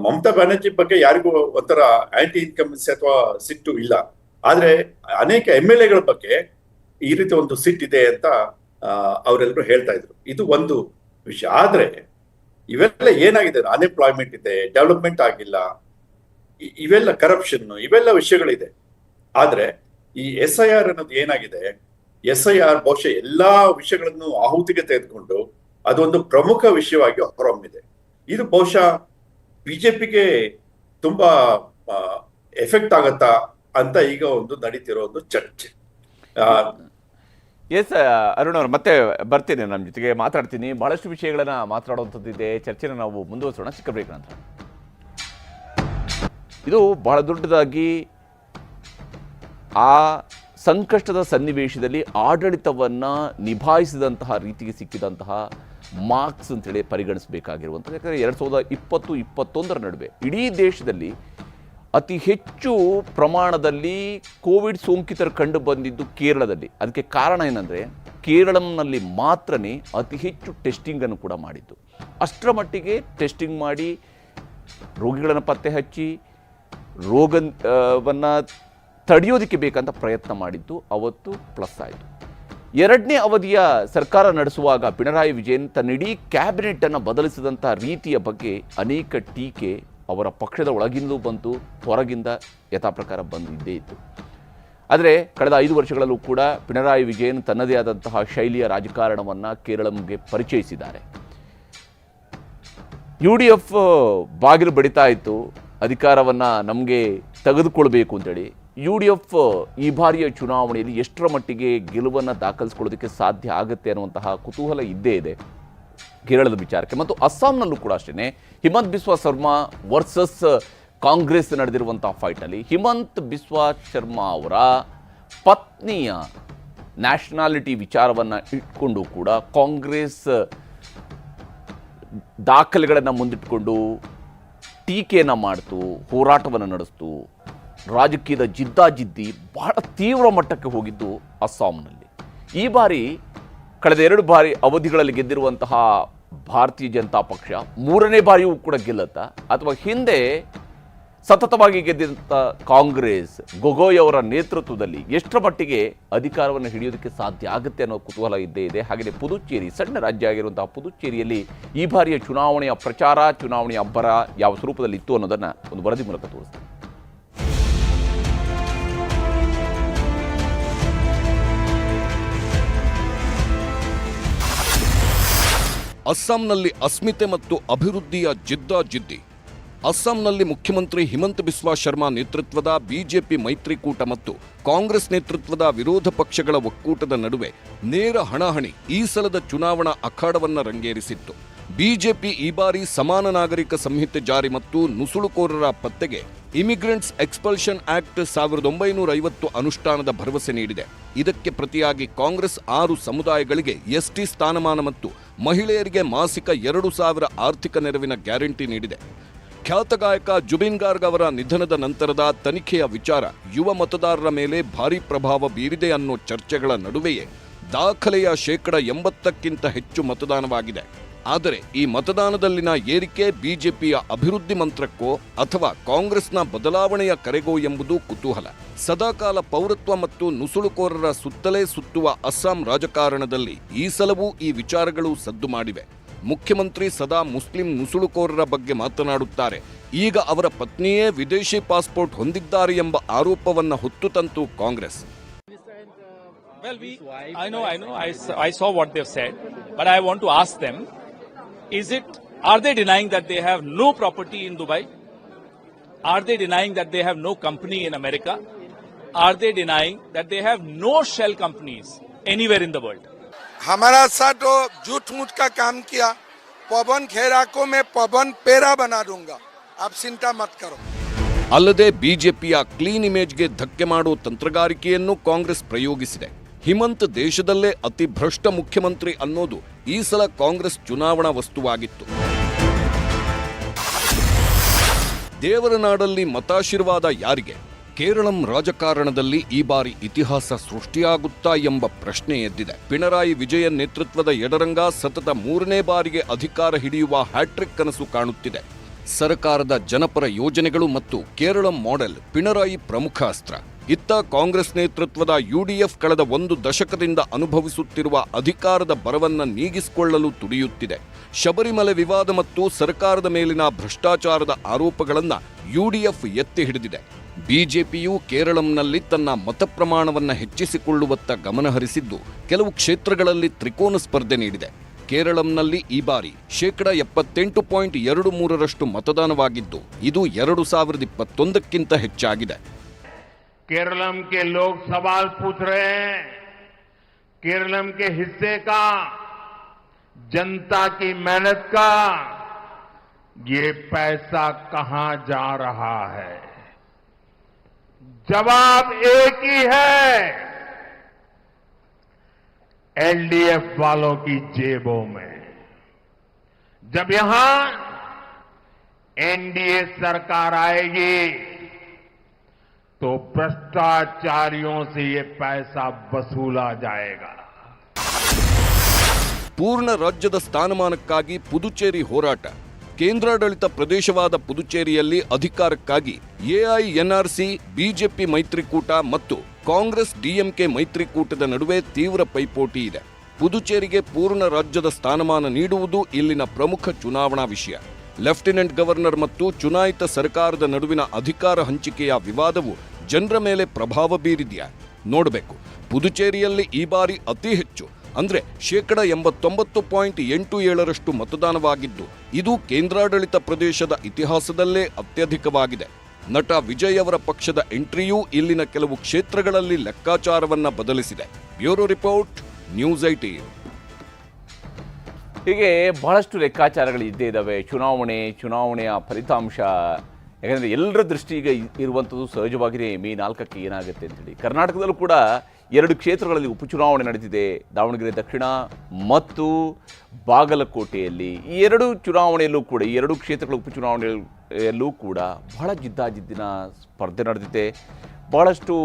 ಮಮತಾ ಬ್ಯಾನರ್ಜಿ ಬಗ್ಗೆ ಯಾರಿಗೂ ಒಂಥರ ಆಂಟಿ ಇನ್ಕಂಬೆನ್ಸಿ ಅಥವಾ ಸಿಟ್ಟು ಇಲ್ಲ. ಆದ್ರೆ ಅನೇಕ MLAಗಳ ಬಗ್ಗೆ ಈ ರೀತಿ ಒಂದು ಸಿಟ್ ಇದೆ ಅಂತ ಅವರೆಲ್ಲರೂ ಹೇಳ್ತಾ ಇದ್ರು. ಇದು ಒಂದು ವಿಷಯ. ಆದ್ರೆ ಇವೆಲ್ಲ ಏನಾಗಿದೆ, ಅನ್ಎಂಪ್ಲಾಯ್ಮೆಂಟ್ ಇದೆ, ಡೆವಲಪ್ಮೆಂಟ್ ಆಗಿಲ್ಲ, ಇವೆಲ್ಲ ಕರಪ್ಷನ್, ಇವೆಲ್ಲ ವಿಷಯಗಳಿದೆ. ಆದ್ರೆ ಈ SIR ಅನ್ನೋದು ಏನಾಗಿದೆ, SIR ಬಹುಶಃ ಎಲ್ಲಾ ವಿಷಯಗಳನ್ನು ಆಹುತಿಗೆ ತೆಗೆದುಕೊಂಡು ಅದೊಂದು ಪ್ರಮುಖ ವಿಷಯವಾಗಿ ಹೊರಹೊಮ್ಮಿದೆ. ಇದು ಬಹುಶಃ ಬಿಜೆಪಿಗೆ ತುಂಬಾ ಎಫೆಕ್ಟ್ ಆಗತ್ತಾ ಅಂತ ಈಗ ಒಂದು ನಡೀತಿರೋ ಒಂದು ಚರ್ಚೆ. ಎಸ್ ಅರುಣ್ ಅವರು, ಮತ್ತೆ ಬರ್ತೀನಿ, ನಮ್ಮ ಜೊತೆಗೆ ಮಾತಾಡ್ತೀನಿ. ಬಹಳಷ್ಟು ವಿಷಯಗಳನ್ನ ಮಾತಾಡುವಂಥದ್ದಿದೆ. ಚರ್ಚೆನ ನಾವು ಮುಂದುವರಿಸೋಣ ಚಿಕ್ಕ ಬ್ರೇಕ್ ನಂತರ. ಇದು ಬಹಳ ದೊಡ್ಡದಾಗಿ ಆ ಸಂಕಷ್ಟದ ಸನ್ನಿವೇಶದಲ್ಲಿ ಆಡಳಿತವನ್ನು ನಿಭಾಯಿಸಿದಂತಹ ರೀತಿಗೆ ಸಿಕ್ಕಿದಂತಹ ಮಾರ್ಕ್ಸ್ ಅಂತೇಳಿ ಪರಿಗಣಿಸಬೇಕಾಗಿರುವಂಥದ್ದು. ಯಾಕಂದರೆ 2020-21 ನಡುವೆ ಇಡೀ ದೇಶದಲ್ಲಿ ಅತಿ ಹೆಚ್ಚು ಪ್ರಮಾಣದಲ್ಲಿ ಕೋವಿಡ್ ಸೋಂಕಿತರು ಕಂಡು ಬಂದಿದ್ದು ಕೇರಳದಲ್ಲಿ. ಅದಕ್ಕೆ ಕಾರಣ ಏನಂದರೆ ಕೇರಳಂನಲ್ಲಿ ಮಾತ್ರನೇ ಅತಿ ಹೆಚ್ಚು ಟೆಸ್ಟಿಂಗನ್ನು ಕೂಡ ಮಾಡಿದ್ದು. ಅಷ್ಟರ ಮಟ್ಟಿಗೆ ಟೆಸ್ಟಿಂಗ್ ಮಾಡಿ ರೋಗಿಗಳನ್ನು ಪತ್ತೆ ಹಚ್ಚಿ ರೋಗವನ್ನು ತಡೆಯೋದಕ್ಕೆ ಬೇಕಂತ ಪ್ರಯತ್ನ ಮಾಡಿದ್ದು ಅವತ್ತು ಪ್ಲಸ್ ಆಯಿತು. ಎರಡನೇ ಅವಧಿಯ ಸರ್ಕಾರ ನಡೆಸುವಾಗ ಪಿಣರಾಯಿ ವಿಜಯನ್ ತನ್ನ ಇಡೀ ಕ್ಯಾಬಿನೆಟನ್ನು ಬದಲಿಸಿದಂಥ ರೀತಿಯ ಬಗ್ಗೆ ಅನೇಕ ಟೀಕೆ ಅವರ ಪಕ್ಷದ ಒಳಗಿಂದಲೂ ಬಂತು, ಹೊರಗಿಂದ ಯಥಾ ಪ್ರಕಾರ ಬಂದಿದ್ದೇ ಇತ್ತು. ಆದರೆ ಕಳೆದ 5 ವರ್ಷಗಳಲ್ಲೂ ಕೂಡ ಪಿಣರಾಯಿ ವಿಜಯನ್ ತನ್ನದೇ ಆದಂತಹ ಶೈಲಿಯ ರಾಜಕಾರಣವನ್ನು ಕೇರಳಂಗೆ ಪರಿಚಯಿಸಿದ್ದಾರೆ. UDF ಬಾಗಿಲು ಬಡಿತಾ ಇತ್ತು, ಅಧಿಕಾರವನ್ನು ನಮಗೆ ತೆಗೆದುಕೊಳ್ಬೇಕು ಅಂತೇಳಿ. UDF ಈ ಬಾರಿಯ ಚುನಾವಣೆಯಲ್ಲಿ ಎಷ್ಟರ ಮಟ್ಟಿಗೆ ಗೆಲುವನ್ನು ದಾಖಲಿಸ್ಕೊಳ್ಳೋದಕ್ಕೆ ಸಾಧ್ಯ ಆಗುತ್ತೆ ಅನ್ನುವಂತಹ ಕುತೂಹಲ ಇದ್ದೇ ಇದೆ ಕೇರಳದ ವಿಚಾರಕ್ಕೆ. ಮತ್ತು ಅಸ್ಸಾಂನಲ್ಲೂ ಕೂಡ ಅಷ್ಟೇ, ಹಿಮಂತ್ ಬಿಸ್ವಾ ಶರ್ಮಾ ವರ್ಸಸ್ ಕಾಂಗ್ರೆಸ್ ನಡೆದಿರುವಂಥ ಫೈಟಲ್ಲಿ ಹಿಮಂತ್ ಬಿಸ್ವಾ ಶರ್ಮಾ ಅವರ ಪತ್ನಿಯ ನ್ಯಾಷನಾಲಿಟಿ ವಿಚಾರವನ್ನು ಇಟ್ಕೊಂಡು ಕೂಡ ಕಾಂಗ್ರೆಸ್ ದಾಖಲೆಗಳನ್ನು ಮುಂದಿಟ್ಟುಕೊಂಡು ಟೀಕೆಯನ್ನು ಮಾಡ್ತು, ಹೋರಾಟವನ್ನು ನಡೆಸ್ತು. ರಾಜಕೀಯದ ಜಿದ್ದಾಜಿದ್ದಿ ಬಹಳ ತೀವ್ರ ಮಟ್ಟಕ್ಕೆ ಹೋಗಿದ್ದು ಅಸ್ಸಾಂನಲ್ಲಿ. ಈ ಬಾರಿ ಕಳೆದ 2 ಬಾರಿ ಅವಧಿಗಳಲ್ಲಿ ಗೆದ್ದಿರುವಂತಹ ಭಾರತೀಯ ಜನತಾ ಪಕ್ಷ 3ನೇ ಬಾರಿಯೂ ಕೂಡ ಗೆಲ್ಲುತ್ತಾ, ಅಥವಾ ಹಿಂದೆ ಸತತವಾಗಿ ಗೆದ್ದಂಥ ಕಾಂಗ್ರೆಸ್ ಗೊಗೋಯ್ ಅವರ ನೇತೃತ್ವದಲ್ಲಿ ಎಷ್ಟರ ಮಟ್ಟಿಗೆ ಅಧಿಕಾರವನ್ನು ಹಿಡಿಯೋದಕ್ಕೆ ಸಾಧ್ಯ ಆಗುತ್ತೆ ಅನ್ನೋ ಕುತೂಹಲ ಇದ್ದೇ ಇದೆ. ಹಾಗೆಯೇ ಪುದುಚೇರಿ, ಸಣ್ಣ ರಾಜ್ಯ ಆಗಿರುವಂತಹ ಪುದುಚೇರಿಯಲ್ಲಿ ಈ ಬಾರಿಯ ಚುನಾವಣೆಯ ಪ್ರಚಾರ, ಚುನಾವಣೆಯ ಅಬ್ಬರ ಯಾವ ಸ್ವರೂಪದಲ್ಲಿ ಇತ್ತು ಅನ್ನೋದನ್ನು ಒಂದು ವರದಿ ಮೂಲಕ ತೋರಿಸ್ತಾರೆ. ಅಸ್ಸಾಂನಲ್ಲಿ ಅಸ್ಮಿತೆ ಮತ್ತು ಅಭಿವೃದ್ಧಿಯ ಜಿದ್ದಾಜಿದ್ದಿ. ಅಸ್ಸಾಂನಲ್ಲಿ ಮುಖ್ಯಮಂತ್ರಿ ಹಿಮಂತ್ ಬಿಸ್ವಾ ಶರ್ಮಾ ನೇತೃತ್ವದ ಬಿಜೆಪಿ ಮೈತ್ರಿಕೂಟ ಮತ್ತು ಕಾಂಗ್ರೆಸ್ ನೇತೃತ್ವದ ವಿರೋಧ ಪಕ್ಷಗಳ ಒಕ್ಕೂಟದ ನಡುವೆ ನೇರ ಹಣಾಹಣಿ ಈ ಸಲದ ಚುನಾವಣಾ ಅಖಾಡವನ್ನು ರಂಗೇರಿಸಿತ್ತು. ಬಿಜೆಪಿ ಈ ಬಾರಿ ಸಮಾನ ನಾಗರಿಕ ಸಂಹಿತೆ ಜಾರಿ ಮತ್ತು ನುಸುಳುಕೋರರ ಪತ್ತೆಗೆ ಇಮಿಗ್ರೆಂಟ್ಸ್ ಎಕ್ಸ್ಪಲ್ಷನ್ ಆಕ್ಟ್ 1950 ಅನುಷ್ಠಾನದ ಭರವಸೆ ನೀಡಿದೆ. ಇದಕ್ಕೆ ಪ್ರತಿಯಾಗಿ ಕಾಂಗ್ರೆಸ್ 6 ಸಮುದಾಯಗಳಿಗೆ ಎಸ್ಟಿ ಸ್ಥಾನಮಾನ ಮತ್ತು ಮಹಿಳೆಯರಿಗೆ ಮಾಸಿಕ 2,000 ಆರ್ಥಿಕ ನೆರವಿನ ಗ್ಯಾರಂಟಿ ನೀಡಿದೆ. ಖ್ಯಾತ ಗಾಯಕ ಜುಬಿನ್ ಗಾರ್ಗ್ ಅವರ ನಿಧನದ ನಂತರದ ತನಿಖೆಯ ವಿಚಾರ ಯುವ ಮತದಾರರ ಮೇಲೆ ಭಾರೀ ಪ್ರಭಾವ ಬೀರಿದೆ ಅನ್ನೋ ಚರ್ಚೆಗಳ ನಡುವೆಯೇ ದಾಖಲೆಯ 80%ಕ್ಕಿಂತ ಹೆಚ್ಚು ಮತದಾನವಾಗಿದೆ. ಆದರೆ ಈ ಮತದಾನದಲ್ಲಿನ ಏರಿಕೆ ಬಿಜೆಪಿಯ ಅಭಿವೃದ್ಧಿ ಮಂತ್ರಕ್ಕೋ ಅಥವಾ ಕಾಂಗ್ರೆಸ್ನ ಬದಲಾವಣೆಯ ಕರೆಗೋ ಎಂಬುದು ಕುತೂಹಲ. ಸದಾಕಾಲ ಪೌರತ್ವ ಮತ್ತು ನುಸುಳುಕೋರರ ಸುತ್ತಲೇ ಸುತ್ತುವ ಅಸ್ಸಾಂ ರಾಜಕಾರಣದಲ್ಲಿ ಈ ಸಲವೂ ಈ ವಿಚಾರಗಳು ಸದ್ದು ಮಾಡಿವೆ. ಮುಖ್ಯಮಂತ್ರಿ ಸದಾ ಮುಸ್ಲಿಂ ನುಸುಳುಕೋರರ ಬಗ್ಗೆ ಮಾತನಾಡುತ್ತಾರೆ. ಈಗ ಅವರ ಪತ್ನಿಯೇ ವಿದೇಶಿ ಪಾಸ್ಪೋರ್ಟ್ ಹೊಂದಿದ್ದಾರೆ ಎಂಬ ಆರೋಪವನ್ನು ಹೊತ್ತು ತಂತು Congress. Well, I know. I saw what they've said, but I want to ask them: are they denying that they have no property in Dubai? Are they denying that they have no company in America? Are they denying that they have no shell companies anywhere in the world? हमारा साथ तो झूठ मूठ का काम किया. पवन खेरा को मैं पवन पेरा बना दूंगा, आप चिंता मत करो. ಅಲ್ಲದೆ ಬಿಜೆಪಿಯ ಕ್ಲೀನ್ ಇಮೇಜ್ಗೆ ಧಕ್ಕೆ ಮಾಡೋ ತಂತ್ರಗಾರಿಕೆಯನ್ನು ಕಾಂಗ್ರೆಸ್ ಪ್ರಯೋಗಿಸಿದೆ. ಹಿಮಂತ್ ದೇಶದಲ್ಲೇ ಅತಿ ಭ್ರಷ್ಟ ಮುಖ್ಯಮಂತ್ರಿ ಅನ್ನೋದು ಈ ಸಲ ಕಾಂಗ್ರೆಸ್ ಚುನಾವಣಾ ವಸ್ತುವಾಗಿತ್ತು. ದೇವರ ನಾಡಲ್ಲಿ ಮತಾಶೀರ್ವಾದ ಯಾರಿಗೆ? ಕೇರಳಂ ರಾಜಕಾರಣದಲ್ಲಿ ಈ ಬಾರಿ ಇತಿಹಾಸ ಸೃಷ್ಟಿಯಾಗುತ್ತಾ ಎಂಬ ಪ್ರಶ್ನೆ ಎದ್ದಿದೆ. ಪಿಣರಾಯಿ ವಿಜಯನ್ ನೇತೃತ್ವದ ಎಡರಂಗ ಸತತ 3ನೇ ಬಾರಿಗೆ ಅಧಿಕಾರ ಹಿಡಿಯುವ ಹ್ಯಾಟ್ರಿಕ್ ಕನಸು ಕಾಣುತ್ತಿದೆ. ಸರ್ಕಾರದ ಜನಪರ ಯೋಜನೆಗಳು ಮತ್ತು ಕೇರಳ ಮಾಡೆಲ್ ಪಿಣರಾಯಿ ಪ್ರಮುಖ ಅಸ್ತ್ರ. ಇತ್ತ ಕಾಂಗ್ರೆಸ್ ನೇತೃತ್ವದ UDF ಕಳೆದ 1 ದಶಕದಿಂದ ಅನುಭವಿಸುತ್ತಿರುವ ಅಧಿಕಾರದ ಬರವನ್ನ ನೀಗಿಸಿಕೊಳ್ಳಲು ತುಡಿಯುತ್ತಿದೆ. ಶಬರಿಮಲೆ ವಿವಾದ ಮತ್ತು ಸರ್ಕಾರದ ಮೇಲಿನ ಭ್ರಷ್ಟಾಚಾರದ ಆರೋಪಗಳನ್ನು UDF ಎತ್ತಿ ಹಿಡಿದಿದೆ. ಬಿಜೆಪಿಯು ಕೇರಳಂನಲ್ಲಿ ತನ್ನ ಮತ ಪ್ರಮಾಣವನ್ನು ಹೆಚ್ಚಿಸಿಕೊಳ್ಳುವತ್ತ ಗಮನಹರಿಸಿದ್ದು ಕೆಲವು ಕ್ಷೇತ್ರಗಳಲ್ಲಿ ತ್ರಿಕೋನ ಸ್ಪರ್ಧೆ ನೀಡಿದೆ. ಕೇರಳಂನಲ್ಲಿ ಈ ಬಾರಿ 78.23% ಮತದಾನವಾಗಿದ್ದು ಇದು 2021ಕ್ಕಿಂತ ಹೆಚ್ಚಾಗಿದೆ. केरलम के लोग सवाल पूछ रहे हैं, केरलम के हिस्से का, जनता की मेहनत का ये पैसा कहां जा रहा है? जवाब एक ही है, LDF वालों की जेबों में. जब यहां NDA सरकार आएगी तो भ्रष्टाचारियों से ये पैसा वसूला जाएगा. ಪೂರ್ಣ ರಾಜ್ಯದ ಸ್ಥಾನಮಾನಕ್ಕಾಗಿ ಪುದುಚೇರಿ ಹೋರಾಟ. ಕೇಂದ್ರಾಡಳಿತ ಪ್ರದೇಶವಾದ ಪುದುಚೇರಿಯಲ್ಲಿ ಅಧಿಕಾರಕ್ಕಾಗಿ AINRC ಬಿಜೆಪಿ ಮೈತ್ರಿಕೂಟ ಮತ್ತು ಕಾಂಗ್ರೆಸ್ DMK ಮೈತ್ರಿಕೂಟದ ನಡುವೆ ತೀವ್ರ ಪೈಪೋಟಿ ಇದೆ. ಪುದುಚೇರಿಗೆ ಪೂರ್ಣ ರಾಜ್ಯದ ಸ್ಥಾನಮಾನ ನೀಡುವುದು ಇಲ್ಲಿನ ಪ್ರಮುಖ ಚುನಾವಣಾ ವಿಷಯ. ಲೆಫ್ಟಿನೆಂಟ್ ಗವರ್ನರ್ ಮತ್ತು ಚುನಾಯಿತ ಸರ್ಕಾರದ ನಡುವಿನ ಅಧಿಕಾರ ಹಂಚಿಕೆಯ ವಿವಾದವು ಜನರ ಮೇಲೆ ಪ್ರಭಾವ ಬೀರಿದೆಯಾ ನೋಡಬೇಕು. ಪುದುಚೇರಿಯಲ್ಲಿ ಈ ಬಾರಿ ಅತಿ ಹೆಚ್ಚು ಅಂದರೆ 89.87% ಮತದಾನವಾಗಿದ್ದು ಇದು ಕೇಂದ್ರಾಡಳಿತ ಪ್ರದೇಶದ ಇತಿಹಾಸದಲ್ಲೇ ಅತ್ಯಧಿಕವಾಗಿದೆ. ನಟ ವಿಜಯ್ ಅವರ ಪಕ್ಷದ ಎಂಟ್ರಿಯೂ ಇಲ್ಲಿನ ಕೆಲವು ಕ್ಷೇತ್ರಗಳಲ್ಲಿ ಲೆಕ್ಕಾಚಾರವನ್ನ ಬದಲಿಸಿದೆ. Bureau report, news 18. ಹೀಗೆ ಬಹಳಷ್ಟು ಲೆಕ್ಕಾಚಾರಗಳು ಇದ್ದೇ ಇದ್ದಾವೆ. ಚುನಾವಣೆಯ ಫಲಿತಾಂಶ, ಯಾಕಂದರೆ ಎಲ್ಲರ ದೃಷ್ಟಿ ಈಗ ಇರುವಂಥದ್ದು ಸಹಜವಾಗಿಯೇ ಮೇ 4ಕ್ಕೆ ಏನಾಗುತ್ತೆ ಅಂತೇಳಿ. ಕರ್ನಾಟಕದಲ್ಲೂ ಕೂಡ 2 ಕ್ಷೇತ್ರಗಳಲ್ಲಿ ಉಪಚುನಾವಣೆ ನಡೆದಿದೆ, ದಾವಣಗೆರೆ ದಕ್ಷಿಣ ಮತ್ತು ಬಾಗಲಕೋಟೆಯಲ್ಲಿ. ಈ 2 ಚುನಾವಣೆಯಲ್ಲೂ ಕೂಡ, ಈ 2 ಕ್ಷೇತ್ರಗಳ ಉಪಚುನಾವಣೆಯಲ್ಲೂ ಕೂಡ ಬಹಳ ಜಿದ್ದಾಜಿದ್ದಿನ ಸ್ಪರ್ಧೆ ನಡೆದಿದೆ, ಬಹಳಷ್ಟು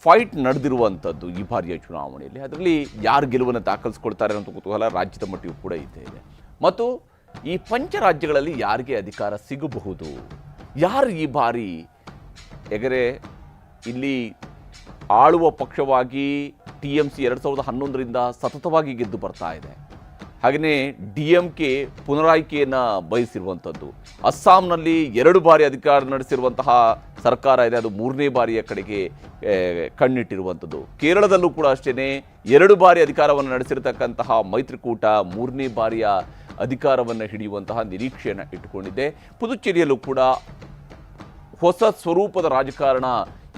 ಫೈಟ್ ನಡೆದಿರುವಂಥದ್ದು ಈ ಬಾರಿಯ ಚುನಾವಣೆಯಲ್ಲಿ. ಅದರಲ್ಲಿ ಯಾರು ಗೆಲುವನ್ನು ದಾಖಲಿಸ್ಕೊಳ್ತಾರೆ ಅನ್ನೋ ಕುತೂಹಲ ರಾಜ್ಯದ ಮಟ್ಟಿಗೂ ಕೂಡ ಇದ್ದೇ ಇದೆ. ಮತ್ತು ಈ ಪಂಚರಾಜ್ಯಗಳಲ್ಲಿ ಯಾರಿಗೆ ಅಧಿಕಾರ ಸಿಗಬಹುದು, ಯಾರು ಈ ಬಾರಿ ಎಗರೆ ಇಲ್ಲಿ ಆಳುವ ಪಕ್ಷವಾಗಿ TMC 2011ರಿಂದ ಸತತವಾಗಿ ಗೆದ್ದು ಬರ್ತಾ ಇದೆ. ಹಾಗೆಯೇ DMK ಪುನರಾಯ್ಕೆಯನ್ನು ಬಯಸಿರುವಂಥದ್ದು. ಅಸ್ಸಾಂನಲ್ಲಿ 2 ಬಾರಿ ಅಧಿಕಾರ ನಡೆಸಿರುವಂತಹ ಸರ್ಕಾರ ಇದೆ, ಅದು 3ನೇ ಬಾರಿಯ ಕಡೆಗೆ ಕಣ್ಣಿಟ್ಟಿರುವಂಥದ್ದು. ಕೇರಳದಲ್ಲೂ ಕೂಡ ಅಷ್ಟೇ 2 ಬಾರಿ ಅಧಿಕಾರವನ್ನು ನಡೆಸಿರತಕ್ಕಂತಹ ಮೈತ್ರಿಕೂಟ 3ನೇ ಬಾರಿಯ ಅಧಿಕಾರವನ್ನು ಹಿಡಿಯುವಂತಹ ನಿರೀಕ್ಷೆಯನ್ನು ಇಟ್ಟುಕೊಂಡಿದೆ. ಪುದುಚೇರಿಯಲ್ಲೂ ಕೂಡ ಹೊಸ ಸ್ವರೂಪದ ರಾಜಕಾರಣ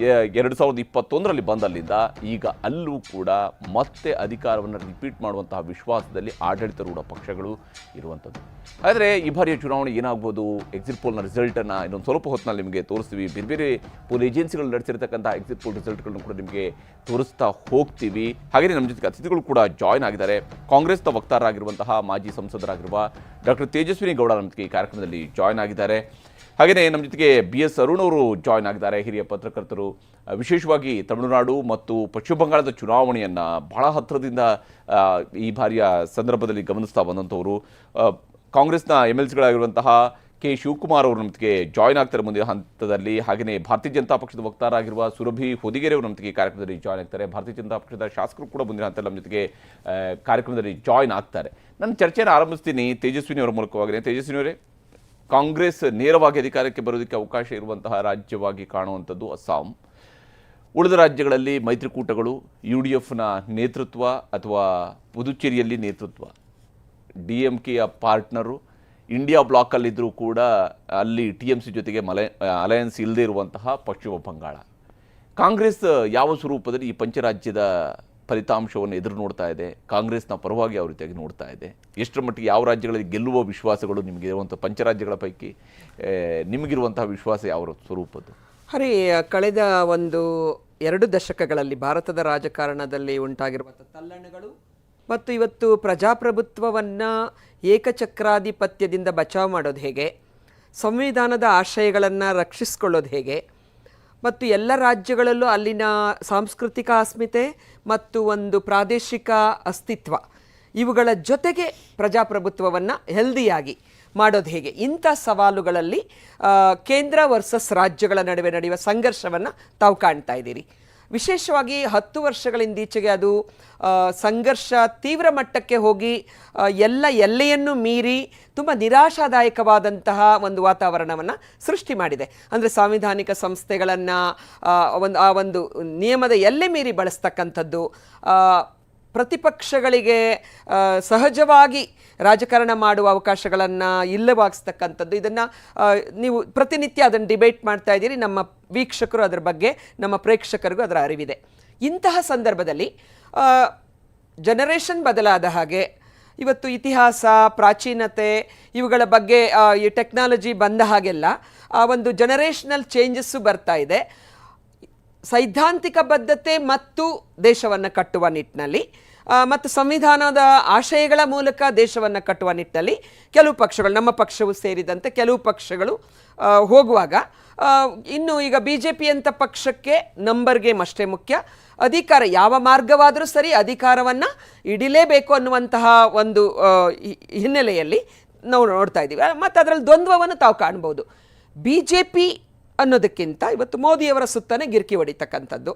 2021ರಲ್ಲಿ ಬಂದಲ್ಲಿಂದ ಈಗ ಅಲ್ಲೂ ಕೂಡ ಮತ್ತೆ ಅಧಿಕಾರವನ್ನು ರಿಪೀಟ್ ಮಾಡುವಂತಹ ವಿಶ್ವಾಸದಲ್ಲಿ ಆಡಳಿತಾರೂಢ ಪಕ್ಷಗಳು ಇರುವಂಥದ್ದು. ಆದರೆ ಈ ಬಾರಿಯ ಚುನಾವಣೆ ಏನಾಗ್ಬೋದು, ಎಕ್ಸಿಟ್ ಪೋಲ್ನ ರಿಸಲ್ಟನ್ನು ಇನ್ನೊಂದು ಸ್ವಲ್ಪ ಹೊತ್ತಿನಲ್ಲಿ ನಿಮಗೆ ತೋರಿಸ್ತೀವಿ. ಬೇರೆ ಬೇರೆ ಪೋಲ್ ಏಜೆನ್ಸಿಗಳು ನಡೆಸಿರ್ತಕ್ಕಂಥ ಎಕ್ಸಿಟ್ ಪೋಲ್ ರಿಸಲ್ಟ್ಗಳನ್ನು ಕೂಡ ನಿಮಗೆ ತೋರಿಸ್ತಾ ಹೋಗ್ತೀವಿ. ಹಾಗೆಯೇ ನಮ್ಮ ಜೊತೆಗೆ ಅತಿಥಿಗಳು ಕೂಡ ಜಾಯ್ನ್ ಆಗಿದ್ದಾರೆ. ಕಾಂಗ್ರೆಸ್ನ ವಕ್ತಾರರಾಗಿರುವಂತಹ ಮಾಜಿ ಸಂಸದರಾಗಿರುವ ಡಾಕ್ಟರ್ ತೇಜಸ್ವಿನಿ ಗೌಡ ನಮ್ಮ ಜೊತೆಗೆ ಈ ಕಾರ್ಯಕ್ರಮದಲ್ಲಿ ಜಾಯ್ನ್ ಆಗಿದ್ದಾರೆ. ಹಾಗೆಯೇ ನಮ್ಮ ಜೊತೆಗೆ BS ಅರುಣ್ ಅವರು ಜಾಯ್ನ್ ಆಗಿದ್ದಾರೆ, ಹಿರಿಯ ಪತ್ರಕರ್ತರು. ವಿಶೇಷವಾಗಿ ತಮಿಳುನಾಡು ಮತ್ತು ಪಶ್ಚಿಮ ಬಂಗಾಳದ ಚುನಾವಣೆಯನ್ನು ಬಹಳ ಹತ್ತಿರದಿಂದ ಈ ಬಾರಿಯ ಸಂದರ್ಭದಲ್ಲಿ ಗಮನಿಸ್ತಾ ಬಂದಂಥವರು. ಕಾಂಗ್ರೆಸ್ನ MLCಗಳಾಗಿರುವಂತಹ ಕೆ ಶಿವಕುಮಾರ್ ಅವರು ನಮ್ಮ ಜೊತೆಗೆ ಜಾಯ್ನ್ ಆಗ್ತಾರೆ ಮುಂದಿನ ಹಂತದಲ್ಲಿ. ಹಾಗೆಯೇ ಭಾರತೀಯ ಜನತಾ ಪಕ್ಷದ ವಕ್ತಾರರಾಗಿರುವ ಸುರಭಿ ಹೊದಿಗೆರೆ ಅವರು ನಮ್ಮ ಜೊತೆಗೆ ಕಾರ್ಯಕ್ರಮದಲ್ಲಿ ಜಾಯ್ನ್ ಆಗ್ತಾರೆ. ಭಾರತೀಯ ಜನತಾ ಪಕ್ಷದ ಶಾಸಕರು ಕೂಡ ಮುಂದಿನ ಹಂತದಲ್ಲಿ ನಮ್ಮ ಜೊತೆಗೆ ಕಾರ್ಯಕ್ರಮದಲ್ಲಿ ಜಾಯ್ನ್ ಆಗ್ತಾರೆ. ನನ್ನ ಚರ್ಚೆಯನ್ನು ಆರಂಭಿಸ್ತೀನಿ ತೇಜಸ್ವಿನಿ ಅವರ ಮೂಲಕವಾಗಿ. ತೇಜಸ್ವಿನಿ ಅವರೇ, ಕಾಂಗ್ರೆಸ್ ನೇರವಾಗಿ ಅಧಿಕಾರಕ್ಕೆ ಬರೋದಕ್ಕೆ ಅವಕಾಶ ಇರುವಂತಹ ರಾಜ್ಯವಾಗಿ ಕಾಣುವಂಥದ್ದು ಅಸ್ಸಾಂ. ಉಳಿದ ರಾಜ್ಯಗಳಲ್ಲಿ ಮೈತ್ರಿಕೂಟಗಳು, UDFನ ನೇತೃತ್ವ ಅಥವಾ ಪುದುಚೇರಿಯಲ್ಲಿ ನೇತೃತ್ವ, DMKಯ ಪಾರ್ಟ್ನರು ಇಂಡಿಯಾ ಬ್ಲಾಕಲ್ಲಿದ್ದರೂ ಕೂಡ ಅಲ್ಲಿ TMC ಜೊತೆಗೆ ಅಲಯನ್ಸ್ ಇಲ್ಲದೆ ಇರುವಂತಹ ಪಶ್ಚಿಮ ಬಂಗಾಳ. ಕಾಂಗ್ರೆಸ್ ಯಾವ ಸ್ವರೂಪದಲ್ಲಿ ಈ ಪಂಚರಾಜ್ಯದ ಫಲಿತಾಂಶವನ್ನು ಎದುರು ನೋಡ್ತಾ ಇದೆ, ಕಾಂಗ್ರೆಸ್ನ ಪರವಾಗಿ ಯಾವ ರೀತಿಯಾಗಿ ನೋಡ್ತಾ ಇದೆ, ಎಷ್ಟರ ಮಟ್ಟಿಗೆ ಯಾವ ರಾಜ್ಯಗಳಲ್ಲಿ ಗೆಲ್ಲುವ ವಿಶ್ವಾಸಗಳು ನಿಮಗೆ ಇರುವಂಥ ಪಂಚರಾಜ್ಯಗಳ ಪೈಕಿ ನಿಮಗಿರುವಂತಹ ವಿಶ್ವಾಸ ಯಾವ ಸ್ವರೂಪದ್ದು? ಹರಿ, ಕಳೆದ 1-2 ದಶಕಗಳಲ್ಲಿ ಭಾರತದ ರಾಜಕಾರಣದಲ್ಲಿ ಉಂಟಾಗಿರುವಂಥ ತಲ್ಲಣಗಳು ಮತ್ತು ಇವತ್ತು ಪ್ರಜಾಪ್ರಭುತ್ವವನ್ನು ಏಕಚಕ್ರಾಧಿಪತ್ಯದಿಂದ ಬಚಾವ್ ಮಾಡೋದು ಹೇಗೆ, ಸಂವಿಧಾನದ ಆಶಯಗಳನ್ನು ರಕ್ಷಿಸಿಕೊಳ್ಳೋದು ಹೇಗೆ, ಮತ್ತು ಎಲ್ಲ ರಾಜ್ಯಗಳಲ್ಲೂ ಅಲ್ಲಿನ ಸಾಂಸ್ಕೃತಿಕ ಅಸ್ಮಿತೆ ಮತ್ತು ಒಂದು ಪ್ರಾದೇಶಿಕ ಅಸ್ತಿತ್ವ, ಇವುಗಳ ಜೊತೆಗೆ ಪ್ರಜಾಪ್ರಭುತ್ವವನ್ನು ಹೆಲ್ದಿಯಾಗಿ ಮಾಡೋದು ಹೇಗೆ, ಇಂಥ ಸವಾಲುಗಳಲ್ಲಿ ಕೇಂದ್ರ ವರ್ಸಸ್ ರಾಜ್ಯಗಳ ನಡುವೆ ನಡೆಯುವ ಸಂಘರ್ಷವನ್ನು ತಾವು ಕಾಣ್ತಾ ಇದ್ದೀರಿ. ವಿಶೇಷವಾಗಿ 10 ವರ್ಷಗಳಿಂದೀಚೆಗೆ ಅದು ಸಂಘರ್ಷ ತೀವ್ರ ಮಟ್ಟಕ್ಕೆ ಹೋಗಿ ಎಲ್ಲ ಎಲ್ಲೆಯನ್ನು ಮೀರಿ ತುಂಬ ನಿರಾಶಾದಾಯಕವಾದಂತಹ ಒಂದು ವಾತಾವರಣವನ್ನು ಸೃಷ್ಟಿ ಮಾಡಿದೆ. ಅಂದರೆ ಸಾಂವಿಧಾನಿಕ ಸಂಸ್ಥೆಗಳನ್ನು ಒಂದು ನಿಯಮದ ಎಲ್ಲೆ ಮೀರಿ ಬಳಸ್ತಕ್ಕಂಥದ್ದು, ಪ್ರತಿಪಕ್ಷಗಳಿಗೆ ಸಹಜವಾಗಿ ರಾಜಕಾರಣ ಮಾಡುವ ಅವಕಾಶಗಳನ್ನು ಇಲ್ಲವಾಗಿಸ್ತಕ್ಕಂಥದ್ದು, ಇದನ್ನು ನೀವು ಪ್ರತಿನಿತ್ಯ ಅದನ್ನು ಡಿಬೇಟ್ ಮಾಡ್ತಾ ಇದ್ದೀರಿ. ನಮ್ಮ ವೀಕ್ಷಕರು ಅದರ ಬಗ್ಗೆ, ನಮ್ಮ ಪ್ರೇಕ್ಷಕರಿಗೂ ಅದರ ಅರಿವಿದೆ. ಇಂತಹ ಸಂದರ್ಭದಲ್ಲಿ ಜನರೇಷನ್ ಬದಲಾದ ಹಾಗೆ ಇವತ್ತು ಇತಿಹಾಸ, ಪ್ರಾಚೀನತೆ ಇವುಗಳ ಬಗ್ಗೆ ಈ ಟೆಕ್ನಾಲಜಿ ಬಂದ ಹಾಗೆಲ್ಲ ಒಂದು ಜನರೇಷನಲ್ ಚೇಂಜಸ್ಸು ಬರ್ತಾ ಇದೆ. ಸೈದ್ಧಾಂತಿಕ ಬದ್ಧತೆ ಮತ್ತು ದೇಶವನ್ನು ಕಟ್ಟುವ ನಿಟ್ಟಿನಲ್ಲಿ ಮತ್ತು ಸಂವಿಧಾನದ ಆಶಯಗಳ ಮೂಲಕ ದೇಶವನ್ನು ಕಟ್ಟುವ ನಿಟ್ಟಿನಲ್ಲಿ ಕೆಲವು ಪಕ್ಷಗಳು, ನಮ್ಮ ಪಕ್ಷವು ಸೇರಿದಂತೆ ಕೆಲವು ಪಕ್ಷಗಳು ಹೋಗುವಾಗ, ಇನ್ನು ಈಗ BJP ಅಂತ ಪಕ್ಷಕ್ಕೆ ನಂಬರ್ ಗೇಮ್ ಅಷ್ಟೇ ಮುಖ್ಯ. ಅಧಿಕಾರ ಯಾವ ಮಾರ್ಗವಾದರೂ ಸರಿ ಅಧಿಕಾರವನ್ನು ಹಿಡಿಲೇಬೇಕು ಅನ್ನುವಂತಹ ಒಂದು ಹಿನ್ನೆಲೆಯಲ್ಲಿ ನಾವು ನೋಡ್ತಾ ಇದ್ದೀವಿ. ಮತ್ತು ಅದರಲ್ಲಿ ದ್ವಂದ್ವವನ್ನು ತಾವು ಕಾಣ್ಬೋದು. BJP ಅನ್ನೋದಕ್ಕಿಂತ ಇವತ್ತು ಮೋದಿಯವರ ಸುತ್ತನೇ ಗಿರ್ಕಿ ಹೊಡಿತಕ್ಕಂಥದ್ದು.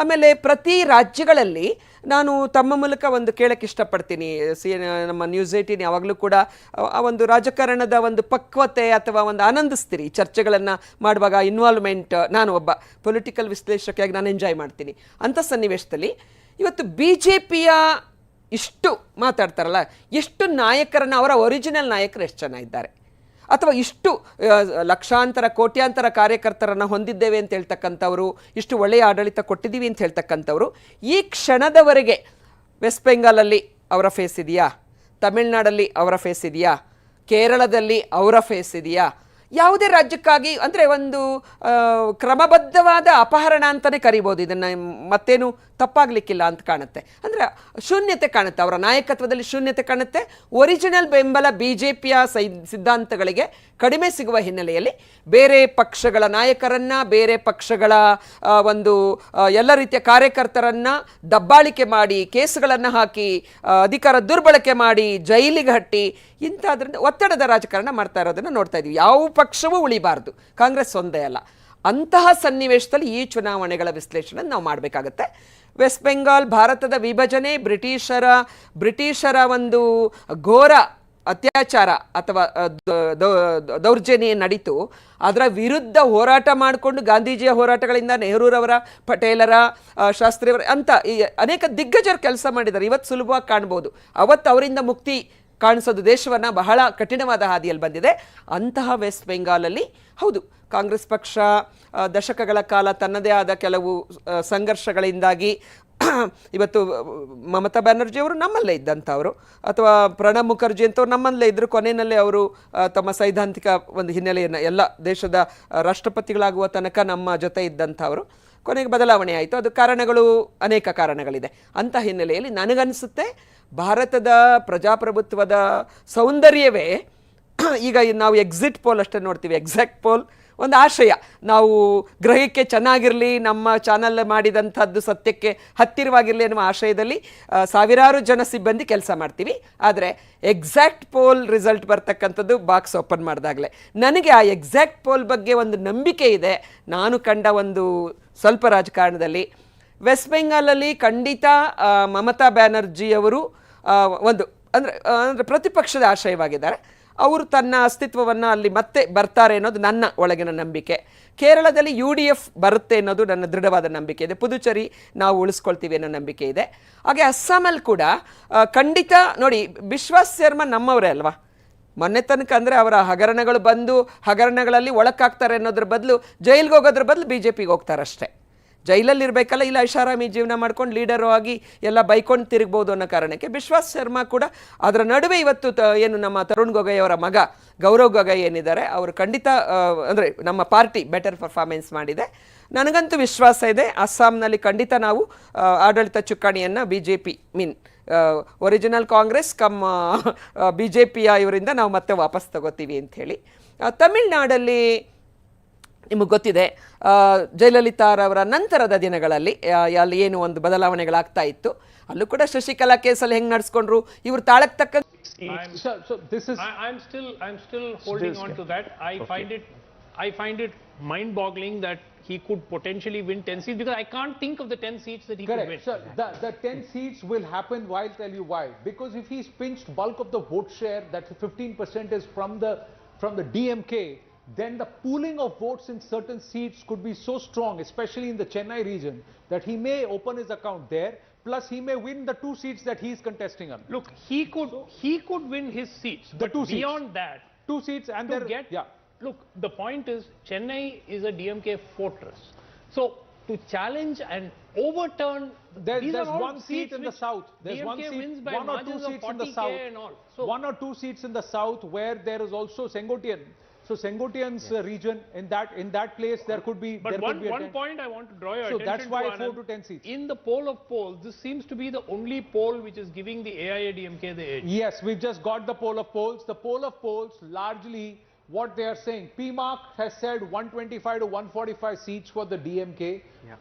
ಆಮೇಲೆ ಪ್ರತಿ ರಾಜ್ಯಗಳಲ್ಲಿ ನಾನು ತಮ್ಮ ಮೂಲಕ ಒಂದು ಕೇಳಕ್ಕೆ ಇಷ್ಟಪಡ್ತೀನಿ, ನಮ್ಮ ನ್ಯೂಸ್ 18 ಯಾವಾಗಲೂ ಕೂಡ ಆ ಒಂದು ರಾಜಕಾರಣದ ಒಂದು ಪಕ್ವತೆ ಅಥವಾ ಒಂದು ಆನಂದಿಸ್ತೀರಿ ಚರ್ಚೆಗಳನ್ನು ಮಾಡುವಾಗ, ಇನ್ವಾಲ್ವ್ಮೆಂಟ್. ನಾನು ಒಬ್ಬ ಪೊಲಿಟಿಕಲ್ ವಿಶ್ಲೇಷಕಿಯಾಗಿ ನಾನು ಎಂಜಾಯ್ ಮಾಡ್ತೀನಿ. ಅಂಥ ಸನ್ನಿವೇಶದಲ್ಲಿ ಇವತ್ತು BJPಯ ಇಷ್ಟು ಮಾತಾಡ್ತಾರಲ್ಲ, ಎಷ್ಟು ನಾಯಕರನ್ನು, ಅವರ ಒರಿಜಿನಲ್ ನಾಯಕರು ಎಷ್ಟು ಜನ ಇದ್ದಾರೆ, ಅಥವಾ ಇಷ್ಟು ಲಕ್ಷಾಂತರ ಕೋಟ್ಯಾಂತರ ಕಾರ್ಯಕರ್ತರನ್ನು ಹೊಂದಿದ್ದೇವೆ ಅಂತ ಹೇಳ್ತಕ್ಕಂಥವ್ರು, ಇಷ್ಟು ಒಳ್ಳೆಯ ಆಡಳಿತ ಕೊಟ್ಟಿದ್ದೀವಿ ಅಂತ ಹೇಳ್ತಕ್ಕಂಥವ್ರು ಈ ಕ್ಷಣದವರೆಗೆ ವೆಸ್ಟ್ ಬೆಂಗಾಲಲ್ಲಿ ಅವರ ಫೇಸ್ ಇದೆಯಾ, ತಮಿಳ್ನಾಡಲ್ಲಿ ಅವರ ಫೇಸ್ ಇದೆಯಾ, ಕೇರಳದಲ್ಲಿ ಅವರ ಫೇಸ್ ಇದೆಯಾ? ಯಾವುದೇ ರಾಜ್ಯಕ್ಕಾಗಿ ಅಂದರೆ ಒಂದು ಕ್ರಮಬದ್ಧವಾದ ಅಪಹರಣ ಅಂತಲೇ ಕರಿಬೋದು ಇದನ್ನು, ಮತ್ತೇನು ತಪ್ಪಾಗಲಿಕ್ಕಿಲ್ಲ ಅಂತ ಕಾಣುತ್ತೆ. ಅಂದರೆ ಶೂನ್ಯತೆ ಕಾಣುತ್ತೆ, ಅವರ ನಾಯಕತ್ವದಲ್ಲಿ ಶೂನ್ಯತೆ ಕಾಣುತ್ತೆ. ಒರಿಜಿನಲ್ ಬೆಂಬಲ BJPಯ ಸಿದ್ಧಾಂತಗಳಿಗೆ ಕಡಿಮೆ ಸಿಗುವ ಹಿನ್ನೆಲೆಯಲ್ಲಿ ಬೇರೆ ಪಕ್ಷಗಳ ನಾಯಕರನ್ನು, ಬೇರೆ ಪಕ್ಷಗಳ ಒಂದು ಎಲ್ಲ ರೀತಿಯ ಕಾರ್ಯಕರ್ತರನ್ನು ದಬ್ಬಾಳಿಕೆ ಮಾಡಿ, ಕೇಸುಗಳನ್ನು ಹಾಕಿ, ಅಧಿಕಾರ ದುರ್ಬಳಕೆ ಮಾಡಿ, ಜೈಲಿಗೆ ಹಟ್ಟಿ, ಇಂಥದ್ರಿಂದ ಒತ್ತಡದ ರಾಜಕಾರಣ ಮಾಡ್ತಾ ಇರೋದನ್ನು ನೋಡ್ತಾ ಇದ್ದೀವಿ. ಯಾವ ಪಕ್ಷವೂ ಉಳಿಬಾರ್ದು, ಕಾಂಗ್ರೆಸ್ ಒಂದೇ ಅಲ್ಲ. ಅಂತಹ ಸನ್ನಿವೇಶದಲ್ಲಿ ಈ ಚುನಾವಣೆಗಳ ವಿಶ್ಲೇಷಣೆ ನಾವು ಮಾಡಬೇಕಾಗತ್ತೆ. ವೆಸ್ಟ್ ಬೆಂಗಾಲ್ ಭಾರತದ ವಿಭಜನೆ, ಬ್ರಿಟಿಷರ ಒಂದು ಘೋರ ಅತ್ಯಾಚಾರ ಅಥವಾ ದೌರ್ಜನ್ಯ ನಡೀತು. ಅದರ ವಿರುದ್ಧ ಹೋರಾಟ ಮಾಡಿಕೊಂಡು ಗಾಂಧೀಜಿಯ ಹೋರಾಟಗಳಿಂದ ನೆಹರೂರವರ, ಪಟೇಲರ, ಶಾಸ್ತ್ರಿಯವರ ಅಂತ ಈ ಅನೇಕ ದಿಗ್ಗಜರು ಕೆಲಸ ಮಾಡಿದ್ದಾರೆ. ಇವತ್ತು ಸುಲಭವಾಗಿ ಕಾಣ್ಬೋದು, ಅವತ್ತು ಅವರಿಂದ ಮುಕ್ತಿ ಕಾಣಿಸೋದು ದೇಶವನ್ನು ಬಹಳ ಕಠಿಣವಾದ ಹಾದಿಯಲ್ಲಿ ಬಂದಿದೆ. ಅಂತಹ ವೆಸ್ಟ್ ಬೆಂಗಾಲಲ್ಲಿ ಹೌದು, ಕಾಂಗ್ರೆಸ್ ಪಕ್ಷ ದಶಕಗಳ ಕಾಲ ತನ್ನದೇ ಆದ ಕೆಲವು ಸಂಘರ್ಷಗಳಿಂದಾಗಿ ಇವತ್ತು ಮಮತಾ ಬ್ಯಾನರ್ಜಿಯವರು ನಮ್ಮಲ್ಲೇ ಇದ್ದಂಥವರು, ಅಥವಾ ಪ್ರಣಬ್ ಮುಖರ್ಜಿ ಅಂತವ್ರು ನಮ್ಮಲ್ಲೇ ಇದ್ದರು. ಕೊನೆಯಲ್ಲಿ ಅವರು ತಮ್ಮ ಸೈದ್ಧಾಂತಿಕ ಒಂದು ಹಿನ್ನೆಲೆಯನ್ನು ಎಲ್ಲ ದೇಶದ ರಾಷ್ಟ್ರಪತಿಗಳಾಗುವ ತನಕ ನಮ್ಮ ಜೊತೆ ಇದ್ದಂಥವರು. ಕೊನೆಗೆ ಬದಲಾವಣೆ ಆಯಿತು. ಅದು ಕಾರಣಗಳು ಅನೇಕ ಕಾರಣಗಳಿದೆ. ಅಂಥ ಹಿನ್ನೆಲೆಯಲ್ಲಿ ನನಗನ್ನಿಸುತ್ತೆ ಭಾರತದ ಪ್ರಜಾಪ್ರಭುತ್ವದ ಸೌಂದರ್ಯವೇ ಈಗ ನಾವು ಎಕ್ಸಿಟ್ ಪೋಲ್ ಅಷ್ಟೇ ನೋಡ್ತೀವಿ. ಎಕ್ಸಾಕ್ಟ್ ಪೋಲ್ ಒಂದು ಆಶಯ, ನಾವು ಗ್ರಹಕ್ಕೆ ಚೆನ್ನಾಗಿರಲಿ, ನಮ್ಮ ಚಾನಲ್ ಮಾಡಿದಂಥದ್ದು ಸತ್ಯಕ್ಕೆ ಹತ್ತಿರವಾಗಿರಲಿ ಅನ್ನುವ ಆಶಯದಲ್ಲಿ ಸಾವಿರಾರು ಜನ ಸಿಬ್ಬಂದಿ ಕೆಲಸ ಮಾಡ್ತೀವಿ. ಆದರೆ ಎಕ್ಸಾಕ್ಟ್ ಪೋಲ್ ರಿಸಲ್ಟ್ ಬರ್ತಕ್ಕಂಥದ್ದು ಬಾಕ್ಸ್ ಓಪನ್ ಮಾಡಿದಾಗಲೇ. ನನಗೆ ಆ ಎಕ್ಸಾಕ್ಟ್ ಪೋಲ್ ಬಗ್ಗೆ ಒಂದು ನಂಬಿಕೆ ಇದೆ. ನಾನು ಕಂಡ ಒಂದು ಸ್ವಲ್ಪ ರಾಜಕಾರಣದಲ್ಲಿ ವೆಸ್ಟ್ ಬೆಂಗಾಲಲ್ಲಿ ಖಂಡಿತ ಮಮತಾ ಬ್ಯಾನರ್ಜಿಯವರು ಒಂದು ಅಂದರೆ ಪ್ರತಿಪಕ್ಷದ ಆಶಯವಾಗಿದ್ದಾರೆ. ಅವರು ತನ್ನ ಅಸ್ತಿತ್ವವನ್ನು ಅಲ್ಲಿ ಮತ್ತೆ ಬರ್ತಾರೆ ಅನ್ನೋದು ನನ್ನ ಒಳಗಿನ ನಂಬಿಕೆ. ಕೇರಳದಲ್ಲಿ UDF ಬರುತ್ತೆ ಅನ್ನೋದು ನನ್ನ ದೃಢವಾದ ನಂಬಿಕೆ ಇದೆ. ಪುದುಚೇರಿ ನಾವು ಉಳಿಸ್ಕೊಳ್ತೀವಿ ಅನ್ನೋ ನಂಬಿಕೆ ಇದೆ. ಹಾಗೆ ಅಸ್ಸಾಮಲ್ಲಿ ಕೂಡ ಖಂಡಿತ ನೋಡಿ, ವಿಶ್ವಾಸ್ ಶರ್ಮಾ ನಮ್ಮವರೇ ಅಲ್ವಾ. ಮೊನ್ನೆ ತನಕ ಅಂದರೆ ಅವರ ಹಗರಣಗಳು ಬಂದು ಹಗರಣಗಳಲ್ಲಿ ಒಳಕಾಗ್ತಾರೆ ಅನ್ನೋದ್ರ ಬದಲು, ಜೈಲಿಗೆ ಹೋಗೋದ್ರ ಬದಲು BJPಗೆ ಹೋಗ್ತಾರಷ್ಟೇ. ಜೈಲಲ್ಲಿ ಇರಬೇಕಲ್ಲ, ಇಲ್ಲ ಐಷಾರಾಮಿ ಜೀವನ ಮಾಡ್ಕೊಂಡು ಲೀಡರು ಆಗಿ ಎಲ್ಲ ಬೈಕೊಂಡು ತಿರುಗ್ಬೋದು ಅನ್ನೋ ಕಾರಣಕ್ಕೆ ವಿಶ್ವಾಸ್ ಶರ್ಮಾ ಕೂಡ ಅದರ ನಡುವೆ ಇವತ್ತು ಏನು ನಮ್ಮ ತರುಣ್ ಗೊಗೊಯ್ ಅವರ ಮಗ ಗೌರವ್ ಗೊಗೊಯ್ ಏನಿದ್ದಾರೆ, ಅವರು ಖಂಡಿತ ಅಂದರೆ ನಮ್ಮ ಪಾರ್ಟಿ ಬೆಟರ್ ಪರ್ಫಾರ್ಮೆನ್ಸ್ ಮಾಡಿದೆ. ನನಗಂತೂ ವಿಶ್ವಾಸ ಇದೆ ಅಸ್ಸಾಂನಲ್ಲಿ ಖಂಡಿತ ನಾವು ಆಡಳಿತ ಚುಕ್ಕಾಣಿಯನ್ನು BJP ಒರಿಜಿನಲ್ ಕಾಂಗ್ರೆಸ್ ಕಮ್ BJPಯ ಇವರಿಂದ ನಾವು ಮತ್ತೆ ವಾಪಸ್ ತಗೋತೀವಿ ಅಂಥೇಳಿ. ತಮಿಳ್ನಾಡಲ್ಲಿ ನಿಮಗೆ ಗೊತ್ತಿದೆ, ಜಯಲಲಿತಾರವರ ನಂತರದ ದಿನಗಳಲ್ಲಿ ಅಲ್ಲಿ ಏನು ಒಂದು ಬದಲಾವಣೆಗಳಾಗ್ತಾ ಇತ್ತು. ಅಲ್ಲೂ ಕೂಡ ಶಶಿಕಲಾ ಕೇಸಲ್ಲಿ ಹೆಂಗೆ ನಡೆಸ್ಕೊಂಡ್ರು, ಇವರು ತಾಳಕ್ಕೆ ತಕ್ಕ. I'm still holding on to that. I find it mind-boggling that he could potentially win 10 seats, because I can't think of the 10 seats that he could win. Sir, the 10 seats will happen. I'll tell you why. Because if he's pinched bulk of the vote share, that 15% is from the DMK, then the pooling of votes in certain seats could be so strong, especially in the Chennai region, that he may open his account there, plus he may win the 2 seats that he is contesting on. Look, he could win his seats, the 2 seats. Beyond that, 2 seats and look, the point is Chennai is a DMK fortress. So to challenge and overturn, there's one seat in the south. There's DMK one seat, wins by 1 or 2 seats in the south. And all. So 1 or 2 seats in the south where there is also Sengotian. So Sengotian's region, in that place there could be. But one point I want to draw your attention to. So that's why 4 to 10 seats. In the poll of polls, this seems to be the only poll which is giving the AIADMK the edge. Yes, we've just got the poll of polls. The poll of polls largely what they are saying. PMark has said 125 to 145 seats for the DMK.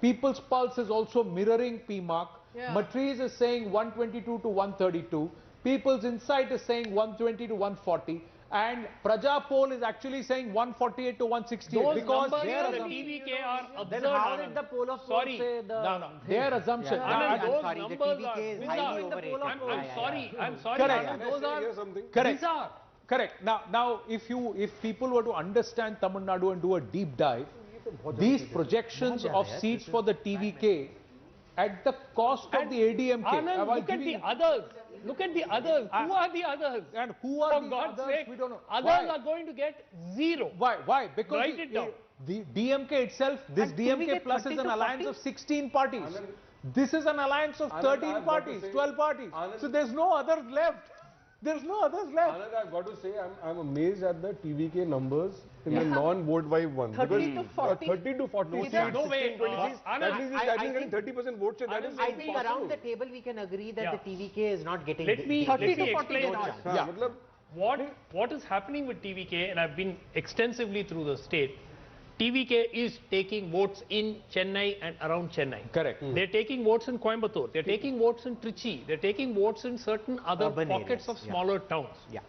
People's Pulse is also mirroring PMark. Matriz is saying 122 to 132. People's Insight is saying 120 to 140. and Praja poll is actually saying 148 to 168 Those because numbers their for the assumption. TVK are absurd. Then how did the poll of polls say the... No, their assumption. Anand, those sorry, the numbers TVK are is bizarre. highly overrated. I'm sorry. I'm sorry. Correct. Anand, those are Correct. bizarre. Correct. Now, if people were to understand Tamil Nadu and do a deep dive, these projections of seats for the TVK at the cost of the ADMK. Anand, look at the others. Look at the others. Who are the others? And who are For the God's others? sake, We don't know. others Why? are going to get zero. Why? Because Write it down. the DMK itself, this And DMK TVK plus 30 is an to alliance 40? of 16 parties. This is an alliance of 13 parties, 12 parties. So there's no others left. There's no others left. Anand, I've got to say, I'm amazed at the TVK numbers in the non-vote vibe one. 30 to 40? 30 to 40 seats, No way. 16, 20 seats. Anand, That means I getting think- 30% vote share. That is I think around the table we can agree that the TVK is not getting Let me 30 to 40 explain is not. this. Yeah. What is happening with TVK, and I've been extensively through the state, TVK is taking votes in Chennai and around Chennai. Correct. They're taking votes in Coimbatore. They're taking votes in Trichy. They're taking votes in certain other Urban pockets areas, of smaller towns. Yeah.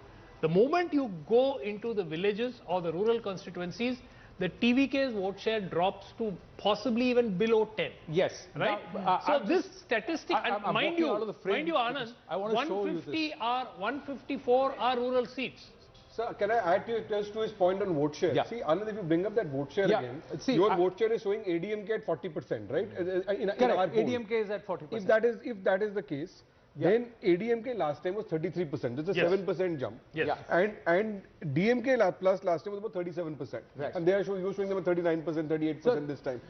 The moment you go into the villages or the rural constituencies, the TVK's vote share drops to possibly even below 10. Yes. Right? Now, So I'm this just- statistic, I'm and mind walking you, out of the frame Anand, because I want to show you 154 are rural seats. Sir, can I add just to his point on vote share? Yeah. See, Anand, if you bring up that vote share Yeah. again, See, your vote share is showing ADMK at 40%, right? In Correct. our poll. ADMK is at 40%. If that is the case, then ADMK last time was 33%. That's a Yes. 7% jump. Yes. And DMK plus last time was about 37%. Right. And they are you're showing them at 39%, 38% this time.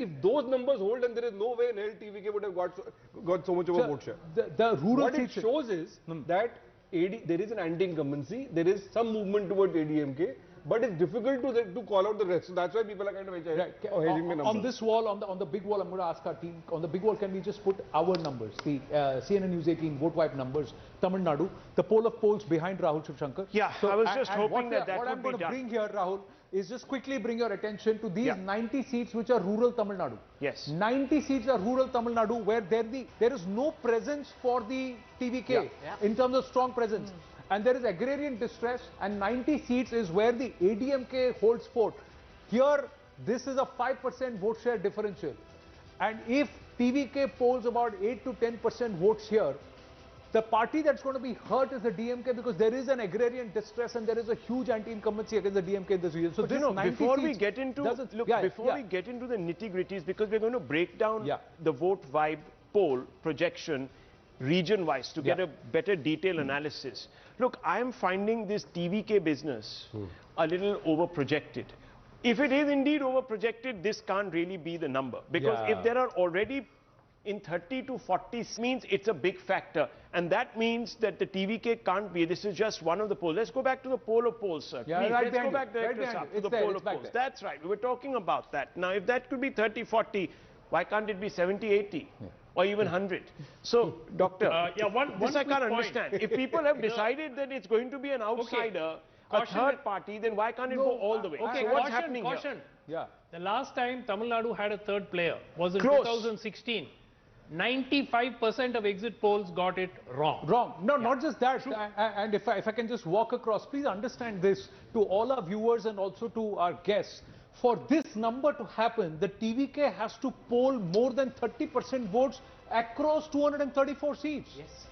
If those numbers hold, then there is no way in hell TVK would have got so much of a vote share. The rural What it seats shows is that there is an anti-incumbency, there is some movement towards ADMK, but it's difficult to call out the rest. So that's why people are kind of hedging the numbers. on this wall, on the big wall, I'm going to ask our team, on the big wall, can we just put our numbers, the CNN News 18 vote wipe numbers, Tamil Nadu, the poll of polls behind Rahul Shivshankar. Yeah, I was just hoping that what would I'm be going to done. bring here, Rahul, is just quickly bring your attention to these Yeah. 90 seats which are rural Tamil Nadu. Yes. 90 seats are rural Tamil Nadu where there is no presence for the TVK in terms of strong presence. And there is agrarian distress, and 90 seats is where the ADMK holds fort. Here, this is a 5% vote share differential. And if TVK polls about 8 to 10% votes here, the party that's going to be hurt is the DMK because there is an agrarian distress and there is a huge anti-incumbency against the DMK in this region. So But this 90 before we seats get into doesn't- we get into the nitty-gritties, because we're going to break down the vote vibe poll projection region-wise to get a better detailed analysis. Look, I am finding this TVK business a little over-projected. If it is indeed over-projected, this can't really be the number, because if there are already in 30 to 40 means it's a big factor, and that means that the TVK can't be. This is just one of the polls. Let's go back to the poll of polls, sir. Yeah, Please, right let's go behind back you. there Right behind to you. the It's there, poll it's of back polls. there. That's right. We were talking about that. Now, if that could be 30, 40, why can't it be 70, 80? Or even 100. So, Doctor, this I can't understand. If people have decided that it's going to be an outsider, a third party, then why can't it go all the way? Okay, so what's happening caution. here? Yeah. The last time Tamil Nadu had a third player was in Close. 2016. 95% of exit polls got it wrong. Wrong. No, not just that. And if I can just walk across, please understand this to all our viewers and also to our guests. For this number to happen, the TVK has to poll more than 30% votes across 234 seats. Yes.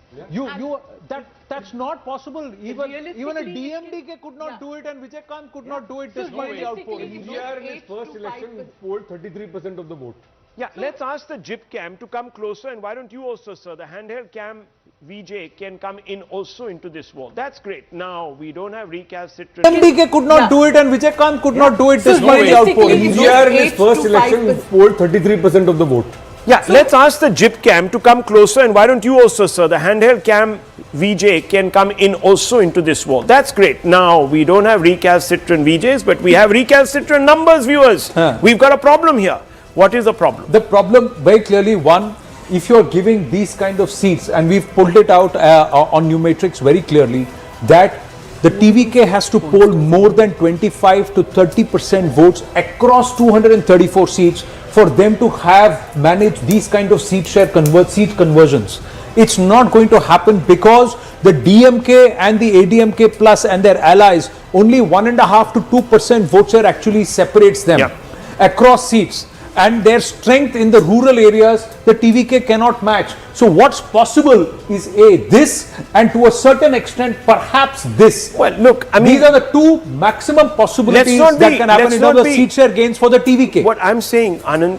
That's not possible. Even a DMDK could not do it, and Vijay could not do it despite the outpolling. NDA in his first election polled 33% of the vote. Yeah, let's ask the JIP cam to come closer, and why don't you also, sir, the handheld cam VJ can come in also into this wall. That's great. Now, we don't have recalcitrant. DMDK could not do it, and Vijay could not do it despite the outpolling. NDA in his first election polled 33% of the vote. Yeah, let's ask the JIP cam to come closer, and why don't you also, sir, the handheld cam VJ can come in also into this wall. That's great. Now, we don't have recalcitrant VJs, but we have recalcitrant numbers, viewers. We've got a problem here. What is the problem? The problem, very clearly, one, if you're giving these kind of seats, and we've pulled it out on Numerics very clearly, that the TVK has to poll more than 25 to 30% votes across 234 seats for them to have managed these kind of seat conversions. It's not going to happen because the DMK and the ADMK plus and their allies, only 1.5 to 2% vote share actually separates them across seats. And their strength in the rural areas, the TVK cannot match. So what's possible is this, and to a certain extent, perhaps this. Well, look, I mean, these are the two maximum possibilities that can happen in terms of seat share gains for the TVK. What I'm saying, Anand,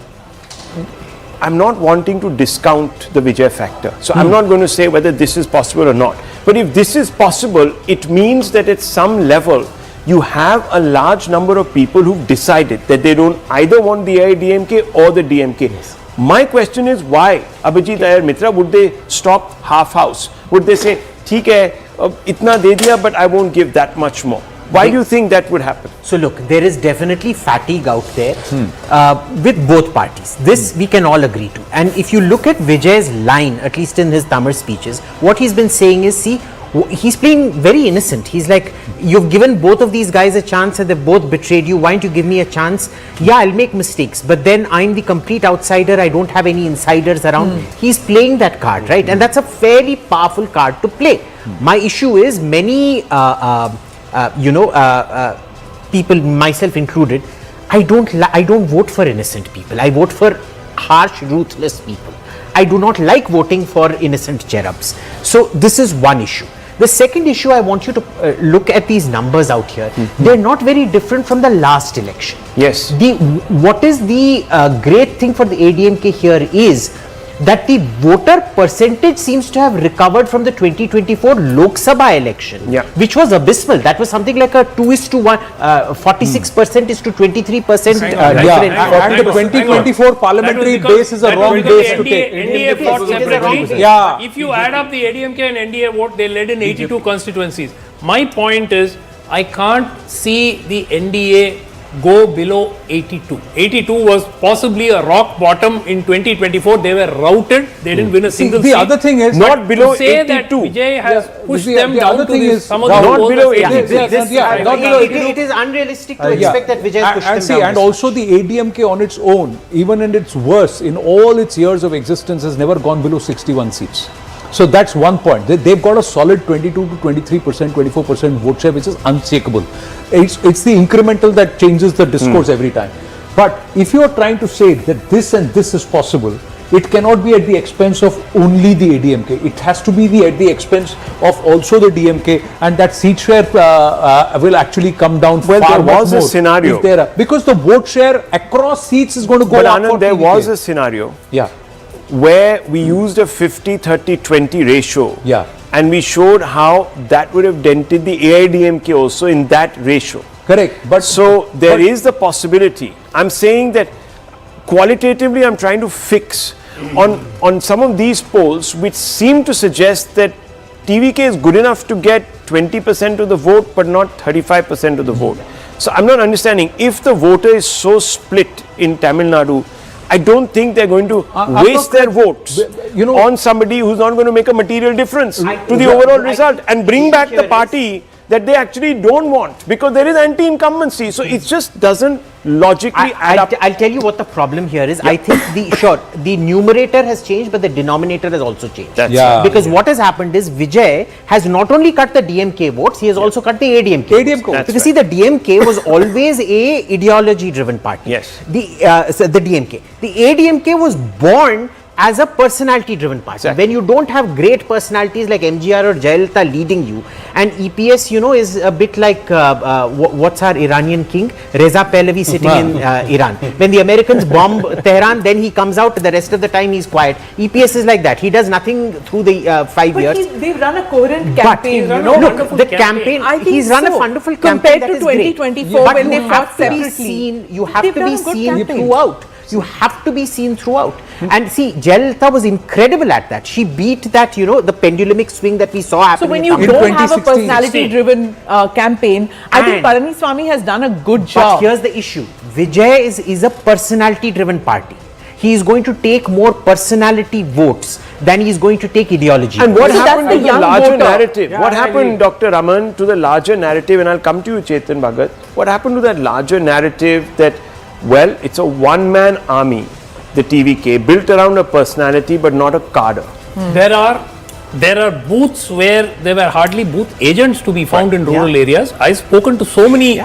I'm not wanting to discount the Vijay factor. So I'm not going to say whether this is possible or not. But if this is possible, it means that at some level, you have a large number of people who've decided that they don't either want the AIDMK or the DMK. Yes. My question is why, Abhijit Iyer Mitra, would they stop half house? Would they say, "Theek hai, itna de diya, but I won't give that much more"? Why do you think that would happen? So look, there is definitely fatigue out there with both parties. This we can all agree to. And if you look at Vijay's line, at least in his Tamil speeches, what he's been saying is, see, he's playing very innocent. He's like, you've given both of these guys a chance and they've both betrayed you. Why don't you give me a chance? Yeah, I'll make mistakes, but then I'm the complete outsider. I don't have any insiders around. He's playing that card, right? And that's a fairly powerful card to play. My issue is many, people, myself included, I don't vote for innocent people. I vote for harsh, ruthless people. I do not like voting for innocent cherubs. So this is one issue. The second issue, I want you to look at these numbers out here. They're not very different from the last election. Yes. What is the great thing for the ADMK here is that the voter percentage seems to have recovered from the 2024 Lok Sabha election, which was abysmal. That was something like a 2:1, 46% is to 23%. And the 2024 parliamentary base is a wrong base to take. NDA fought separately. Yeah. If you add up the ADMK and NDA vote, they led in 82 constituencies. My point is, I can't see the NDA go below 82. 82 was possibly a rock bottom in 2024. They were routed. They didn't win a single seat. The other thing is not below to say 82. That Vijay has pushed them the down other to thing this, is some of not the below 82. It is unrealistic to expect that Vijay has pushed them down. And also the ADMK on its own, even in its worst, in all its years of existence, has never gone below 61 seats. So that's one point. They've got a solid 22 to 23%, 24% vote share, which is unshakable. It's the incremental that changes the discourse every time. But if you are trying to say that this and this is possible, it cannot be at the expense of only the ADMK. It has to be at the expense of also the DMK, and that seat share will actually come down far there much was more a scenario. if there are, because the vote share across seats is going to go But up. Anand, there was a scenario where we used a 50-30-20 ratio. And we showed how that would have dented the AIDMK also in that ratio. Correct. But so there is the possibility. I'm saying that qualitatively I'm trying to fix on some of these polls which seem to suggest that TVK is good enough to get 20% of the vote but not 35% of the vote. So I'm not understanding, if the voter is so split in Tamil Nadu, I don't think they're going to waste their votes on somebody who's not going to make a material difference to the overall result and bring back the party that they actually don't want, because there is anti-incumbency. So it just doesn't logically add up. I'll tell you what the problem here is. I think the numerator has changed, but the denominator has also changed. Because what has happened is Vijay has not only cut the DMK votes, he has also cut the ADMK votes. Because see, the DMK was always a ideology-driven party. Yes. The DMK. The ADMK was born as a personality-driven party. Exactly. When you don't have great personalities like MGR or Jayalalitha leading you, and EPS, is a bit like what's our Iranian king, Reza Pahlavi sitting in Iran. When the Americans bomb Tehran, then he comes out. The rest of the time he's quiet. EPS is like that. He does nothing through the 5 years. They've run a coherent campaign. The campaign. He's run a wonderful campaign compared to 2024 when they fought separately. You have to be seen throughout. You have to be seen throughout. And see, Jayalalitha was incredible at that. She beat that, the pendulumic swing that we saw happen. So when you don't have a personality-driven campaign, I think Palaniswamy has done a good job. But here's the issue. Vijay is a personality-driven party. He is going to take more personality votes than he is going to take ideology. And what happened to the larger narrative? What happened, Dr. Raman, to the larger narrative? And I'll come to you, Chetan Bhagat. What happened to that larger narrative that, well, it's a one-man army, the TVK, built around a personality but not a cadre? There are booths where there were hardly booth agents to be found in rural areas. I've spoken to so many,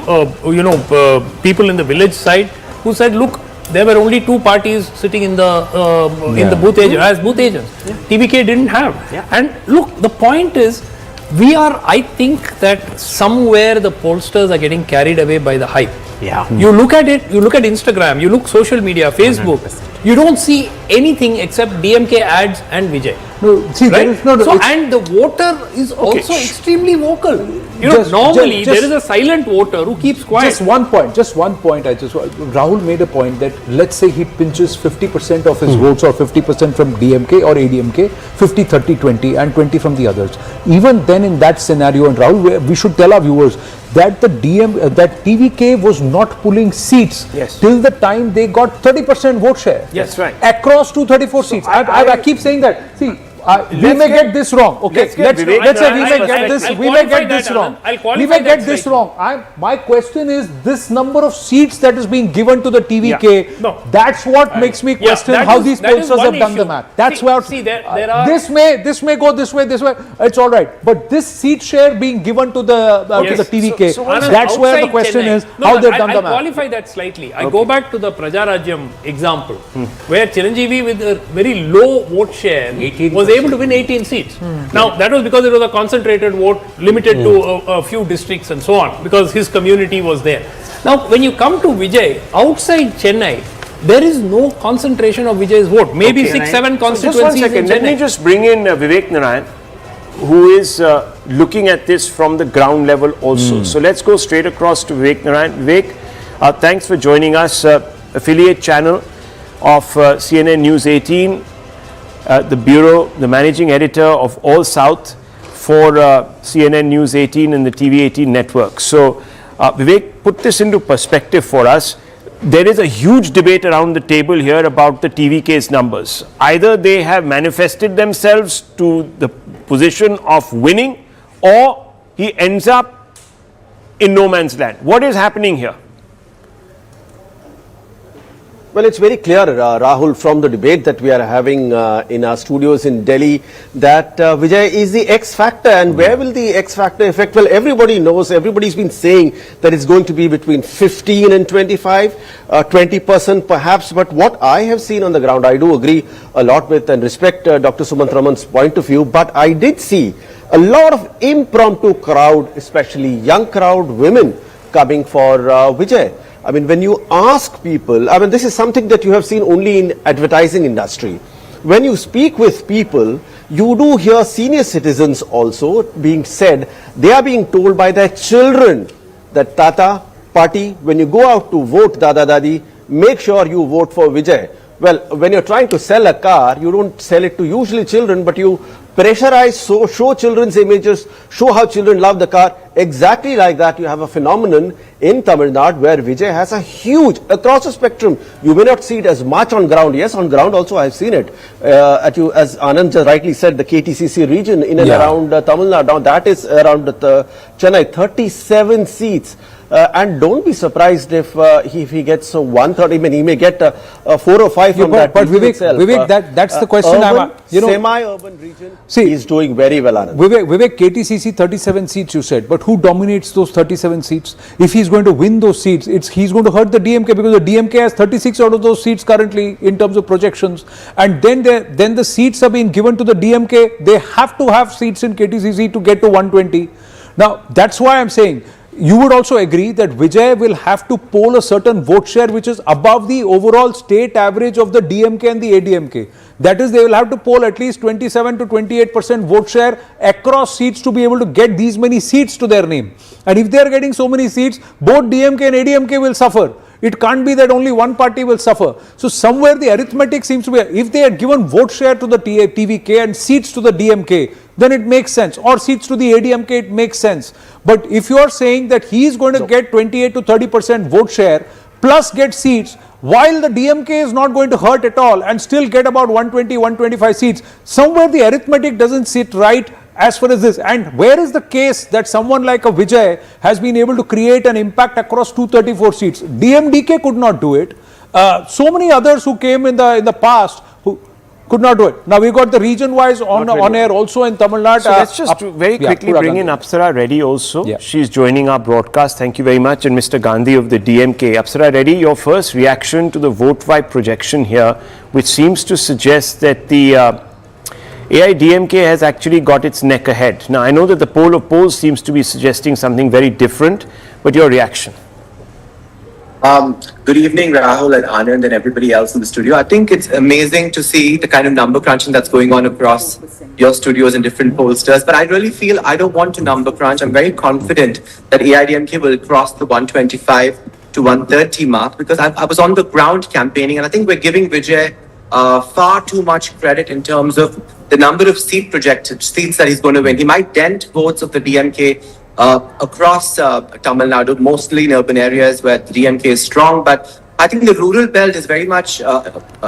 people in the village side who said, look, there were only two parties sitting in the booth as booth agents. TVK didn't have. And look, the point is, I think that somewhere the pollsters are getting carried away by the hype. You look at it, you look at Instagram, you look social media, Facebook, 100%. You don't see anything except DMK ads and Vijay. No, see, right? there is no. So, and the voter is also extremely vocal. Normally there is a silent voter who keeps quiet. Just one point. Rahul made a point that let's say he pinches 50% of his votes or 50% from DMK or ADMK, 50, 30, 20 and 20 from the others. Even then in that scenario, and Rahul, we should tell our viewers that that TVK was not pulling seats till the time they got 30% vote share. Yes, right. Across 234 seats. I keep saying that. See, we may get this wrong. Okay, let's say we may get this wrong. We may get this wrong. My question is this number of seats that is being given to the TVK. No, that's what makes me question how these pollsters have done the math. That's what. There are this may go this way. It's all right. But this seat share being given to the TVK, that's where the question is how they've done the math. I'll qualify that slightly. I go back to the Prajarajyam example, where Chiranjeevi with a very low vote share was able to win 18 seats. Now, that was because it was a concentrated vote limited to a few districts and so on, because his community was there. Now, when you come to Vijay, outside Chennai, there is no concentration of Vijay's vote. Maybe 6-7 constituencies. Just 1 second. Let me just bring in Vivek Narayan, who is looking at this from the ground level also. So let's go straight across to Vivek Narayan. Vivek, thanks for joining us. Affiliate channel of CNN News 18. The bureau, the managing editor of All South for CNN News 18 and the TV 18 network. So, Vivek, put this into perspective for us. There is a huge debate around the table here about the TVK's numbers. Either they have manifested themselves to the position of winning, or he ends up in no man's land. What is happening here? Well, it's very clear, Rahul, from the debate that we are having in our studios in Delhi, that Vijay is the X factor. And where will the X factor affect? Well, everybody knows, everybody's been saying that it's going to be between 15 and 25, 20% perhaps. But what I have seen on the ground, I do agree a lot with and respect Dr. Sumantraman's point of view. But I did see a lot of impromptu crowd, especially young crowd, women coming for Vijay. I mean, when you ask people, I mean, this is something that you have seen only in advertising industry. When you speak with people, you do hear senior citizens also being said, they are being told by their children that Tata, Pati, when you go out to vote, Dada, Dadi, make sure you vote for Vijay. Well, when you're trying to sell a car, you don't sell it to usually children, but you pressurize, show children's images, show how children love the car. Exactly like that, you have a phenomenon in Tamil Nadu where Vijay has a huge, across the spectrum. You may not see it as much on ground. Yes, on ground also I've seen it. As Anand just rightly said, the KTCC region in and around Tamil Nadu, now that is around Chennai, 37 seats. And don't be surprised if he gets 130. I mean, he may get 4 or 5 from that. But Vivek, that's the question. Semi-urban region, he's doing very well, Anand. Vivek, KTCC 37 seats, you said. But who dominates those 37 seats? If he's going to win those seats, he's going to hurt the DMK, because the DMK has 36 out of those seats currently in terms of projections. And then the seats are being given to the DMK. They have to have seats in KTCC to get to 120. Now, that's why I'm saying, you would also agree that Vijay will have to poll a certain vote share which is above the overall state average of the DMK and the ADMK. That is, they will have to poll at least 27 to 28% vote share across seats to be able to get these many seats to their name. And if they are getting so many seats, both DMK and ADMK will suffer. It can't be that only one party will suffer. So somewhere the arithmetic seems to be, if they had given vote share to the TVK and seats to the DMK, then it makes sense. Or seats to the ADMK, it makes sense. But if you are saying that he is going to get 28 to 30% vote share plus get seats, while the DMK is not going to hurt at all and still get about 120, 125 seats, somewhere the arithmetic doesn't sit right as far as this. And where is the case that someone like a Vijay has been able to create an impact across 234 seats? DMDK could not do it. So many others who came in the past, Could not do it. Now we got the region-wise on air also in Tamil Nadu. So let's just very quickly bring in Apsara Reddy also. Yeah. She's joining our broadcast. Thank you very much. And Mr. Gandhi of the DMK. Apsara Reddy, your first reaction to the vote vibe projection here, which seems to suggest that the AIDMK has actually got its neck ahead. Now I know that the poll of polls seems to be suggesting something very different, but your reaction? Good evening, Rahul and Anand and everybody else in the studio. I think it's amazing to see the kind of number crunching that's going on across your studios and different pollsters. But I really feel I don't want to number crunch. I'm very confident that AIDMK will cross the 125 to 130 mark because I was on the ground campaigning, and I think we're giving Vijay far too much credit in terms of the number of seats that he's going to win. He might dent votes of the DMK across Tamil Nadu, mostly in urban areas where the DMK is strong. But I think the rural belt is very much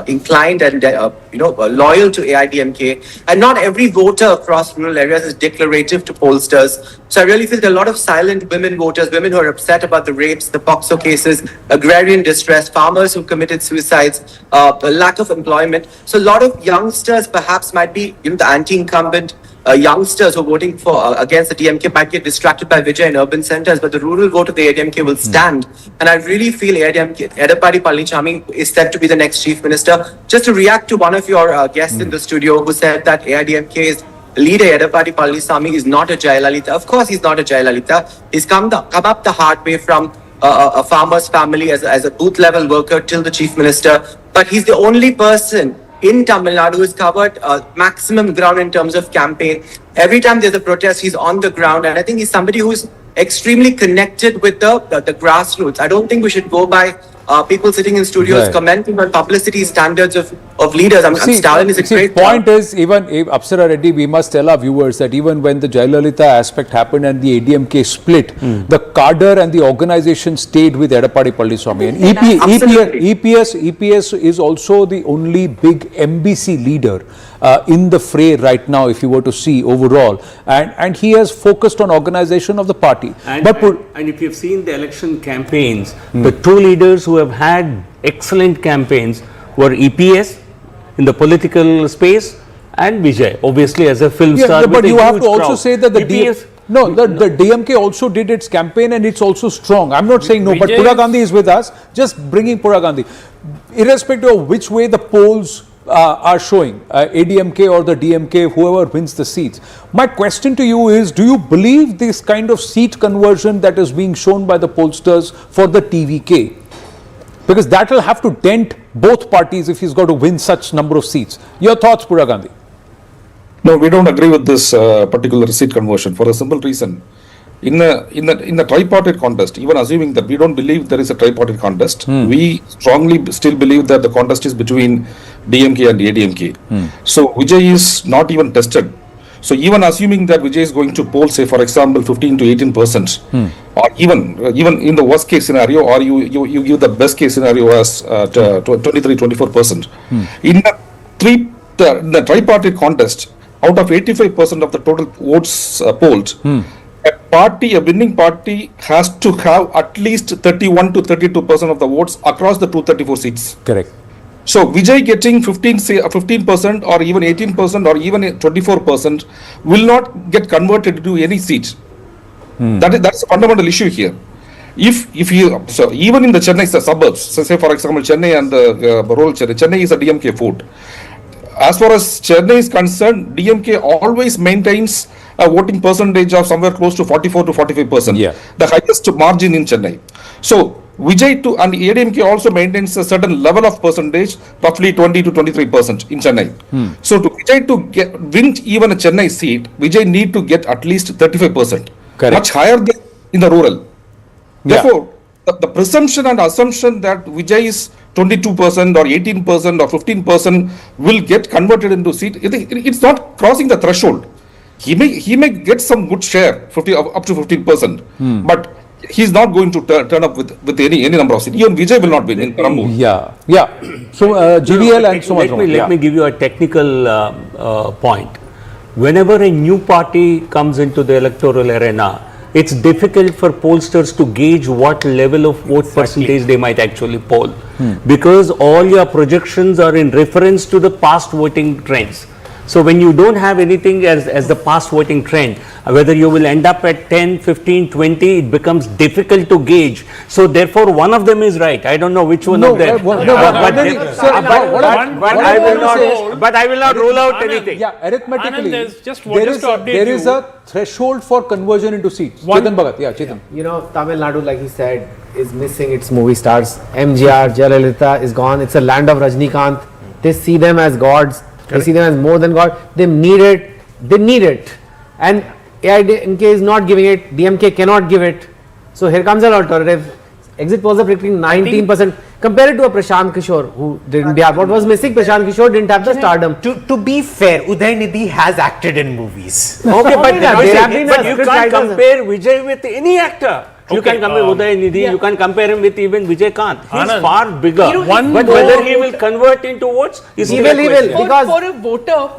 inclined and loyal to AIDMK. And not every voter across rural areas is declarative to pollsters. So I really feel there are a lot of silent women voters, women who are upset about the rapes, the POXO cases, agrarian distress, farmers who committed suicides, lack of employment. So a lot of youngsters perhaps might be the anti-incumbent youngsters who are voting for against the DMK might get distracted by Vijay in urban centers, but the rural vote of the AIDMK will stand. And I really feel Edappadi Palanichami is set to be the next chief minister. Just to react to one of your guests in the studio who said that AIDMK's leader Edappadi Palanichami is not a Jayalalitha. Of course he's not a Jayalalitha. He's come up the hard way from a farmer's family as a booth level worker till the chief minister. But he's the only person in Tamil Nadu who's covered maximum ground in terms of campaign. Every time there's a protest, he's on the ground. And I think he's somebody who's extremely connected with the grassroots. I don't think we should go by people sitting in studios commenting on publicity standards of leaders. Stalin is a great point is, even Apsara Reddy, we must tell our viewers that even when the Jayalalitha aspect happened and the ADMK split, the cadre and the organization stayed with Edappadi Palanichami. And EPS is also the only big MBC leader in the fray right now, if you were to see overall. And he has focused on organization of the party. And if you've seen the election campaigns, the two leaders who have had excellent campaigns were EPS in the political space and Vijay, obviously as a film star. Yeah, but you have to also say that the DMK also did its campaign and it's also strong. I'm not saying no, but Pura Gandhi is with us. Just bringing Pura Gandhi. Irrespective of which way the polls are showing, ADMK or the DMK, whoever wins the seats. My question to you is, do you believe this kind of seat conversion that is being shown by the pollsters for the TVK? Because that will have to dent both parties if he's got to win such number of seats. Your thoughts, Pura Gandhi? No, we don't agree with this particular seat conversion for a simple reason. In the tripartite contest, even assuming that we don't believe there is a tripartite contest, we strongly still believe that the contest is between DMK and ADMK. So Vijay is not even tested. So even assuming that Vijay is going to poll, say for example, 15 to 18%, or even in the worst case scenario, or you give the best case scenario as 23-24%. In the tripartite contest, out of 85% of the total votes polled, a winning party has to have at least 31 to 32% of the votes across the 234 seats. Correct. So Vijay getting 15% or even 18% or even 24% will not get converted to any seat. That's a fundamental issue here. So even in the Chennai suburbs, so say for example Chennai and the rural Chennai is a DMK vote. As far as Chennai is concerned, DMK always maintains a voting percentage of somewhere close to 44 to 45%, the highest margin in Chennai. So Vijay and ADMK also maintains a certain level of percentage, roughly 20 to 23% in Chennai. So to Vijay to win even a Chennai seat, Vijay need to get at least 35%, much higher than in the rural. Therefore, the presumption and assumption that Vijay is 22% or 18% or 15% will get converted into seat, it's not crossing the threshold. He may get some good share, up to 15%, but he's not going to turn up with any number of seats. Even Vijay will not win in Ramur. So GDL and so on. Let me give you a technical point. Whenever a new party comes into the electoral arena, it's difficult for pollsters to gauge what level of vote percentage they might actually poll, because all your projections are in reference to the past voting trends. So when you don't have anything as the past voting trend, whether you will end up at 10, 15, 20, it becomes difficult to gauge. So therefore one of them is right. I don't know which one of them. But I will not rule out anything. Yeah, arithmetically, Anand, there is a threshold for conversion into seats. Chetan Bhagat, Chetan. You know, Tamil Nadu, like he said, is missing its movie stars. MGR, Jayalalitha is gone. It's a land of Rajnikant. They see them as gods. They see them as more than God. They need it. They need it. And AIDMK is not giving it. DMK cannot give it. So here comes an alternative. Exit polls are predicting 19%. Compare it to a Prashant Kishore who didn't have. What was missing? Prashant Kishore didn't have the stardom. To be fair, Udaynidhi has acted in movies. Okay, but you can't compare Vijay with any actor. You can compare Udaynidhi, you can compare him with even Vijay Kant. He is far bigger. But whether he will convert into votes is he will. Because for a voter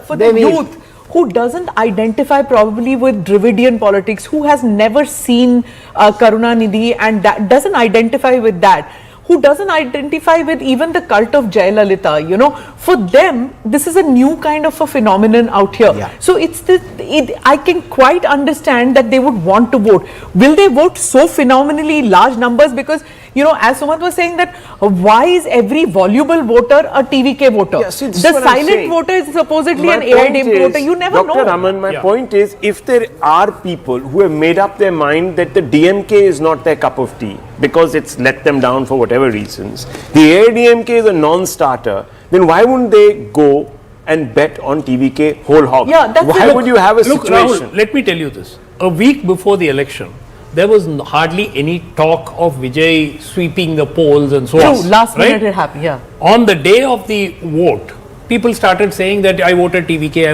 for the youth who doesn't identify probably with Dravidian politics, who has never seen Karunanidhi and that doesn't identify with that, who doesn't identify with even the cult of Jayalalitha, you know, for them, this is a new kind of a phenomenon out here. Yeah. So I can quite understand that they would want to vote. Will they vote so phenomenally large numbers? Because, you know, as Sumant was saying that, why is every voluble voter a TVK voter? Yeah, the silent voter is supposedly an AIDMK voter. You never know. Dr. Raman, my point is, if there are people who have made up their mind that the DMK is not their cup of tea, because it's let them down for whatever reasons, the AIDMK is a non-starter, then why wouldn't they go and bet on TVK whole hog? Yeah, that's why would you have a situation? Rahul, let me tell you this. A week before the election, there was hardly any talk of Vijay sweeping the polls and so on. True, last minute it happened, yeah. On the day of the vote, people started saying that I voted TVK,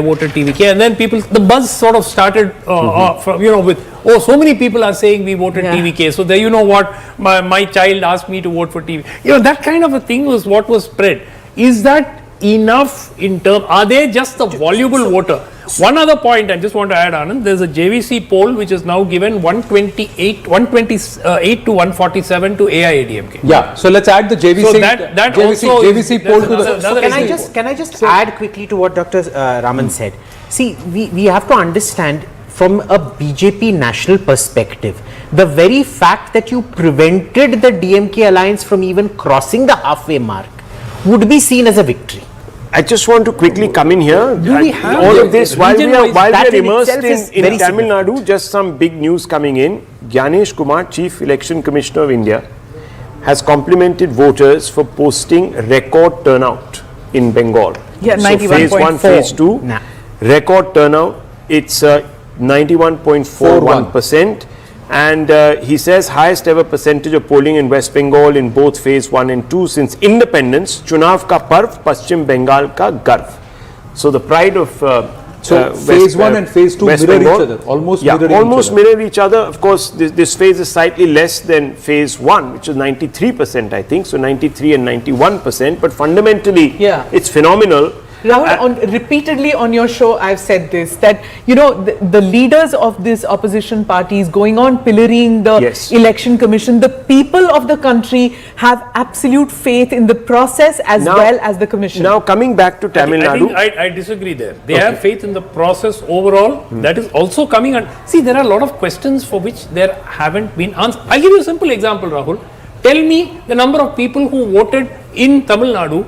and then the buzz sort of started from, you know, with, oh, so many people are saying we voted TVK, so there, you know what, my child asked me to vote for TVK. You know, that kind of a thing was what was spread. Is that enough in terms, are they just the voluble voter? One other point I just want to add, Anand, there's a JVC poll which is now given 128 to 147 to AIADMK. Yeah, so let's add the JVC, so that JVC poll to the... So can I just add quickly to what Dr. Raman said? See, we have to understand from a BJP national perspective, the very fact that you prevented the DMK alliance from even crossing the halfway mark would be seen as a victory. I just want to quickly come in here. All of this, while we are immersed in Tamil Nadu, just some big news coming in. Gyanesh Kumar, Chief Election Commissioner of India, has complimented voters for posting record turnout in Bengal. Yeah, so phase 1, phase 2, record turnout, it's 91.41%. And he says highest ever percentage of polling in West Bengal in both phase 1 and 2 since independence. Chunav ka parv, Paschim Bengal ka garv. So the pride of phase 1 and phase 2 West mirror Bengal, each other, almost mirror each other. Of course, this phase is slightly less than phase 1, which is 93%, I think. So 93 and 91%, but fundamentally, it's phenomenal. Rahul, repeatedly on your show, I've said this, that, you know, the leaders of this opposition parties going on pillorying the election commission, the people of the country have absolute faith in the process as well as the commission. Now, coming back to Tamil Nadu. I disagree there. They have faith in the process overall. That is also coming. And see, there are a lot of questions for which there haven't been answers. I'll give you a simple example, Rahul. Tell me the number of people who voted in Tamil Nadu,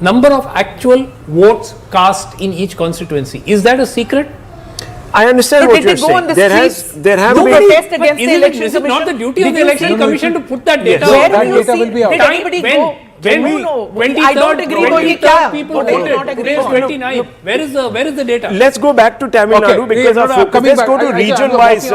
number of actual votes cast in each constituency. Is that a secret? I understand what you're saying. There have been protest against the election commission. Is it not the duty of the election commission to put that data? Where do you see? Did anybody go? I don't agree with people voted. Today is 29. Where is the data? Let's go back to Tamil Nadu because our focus. Let's go to region-wise.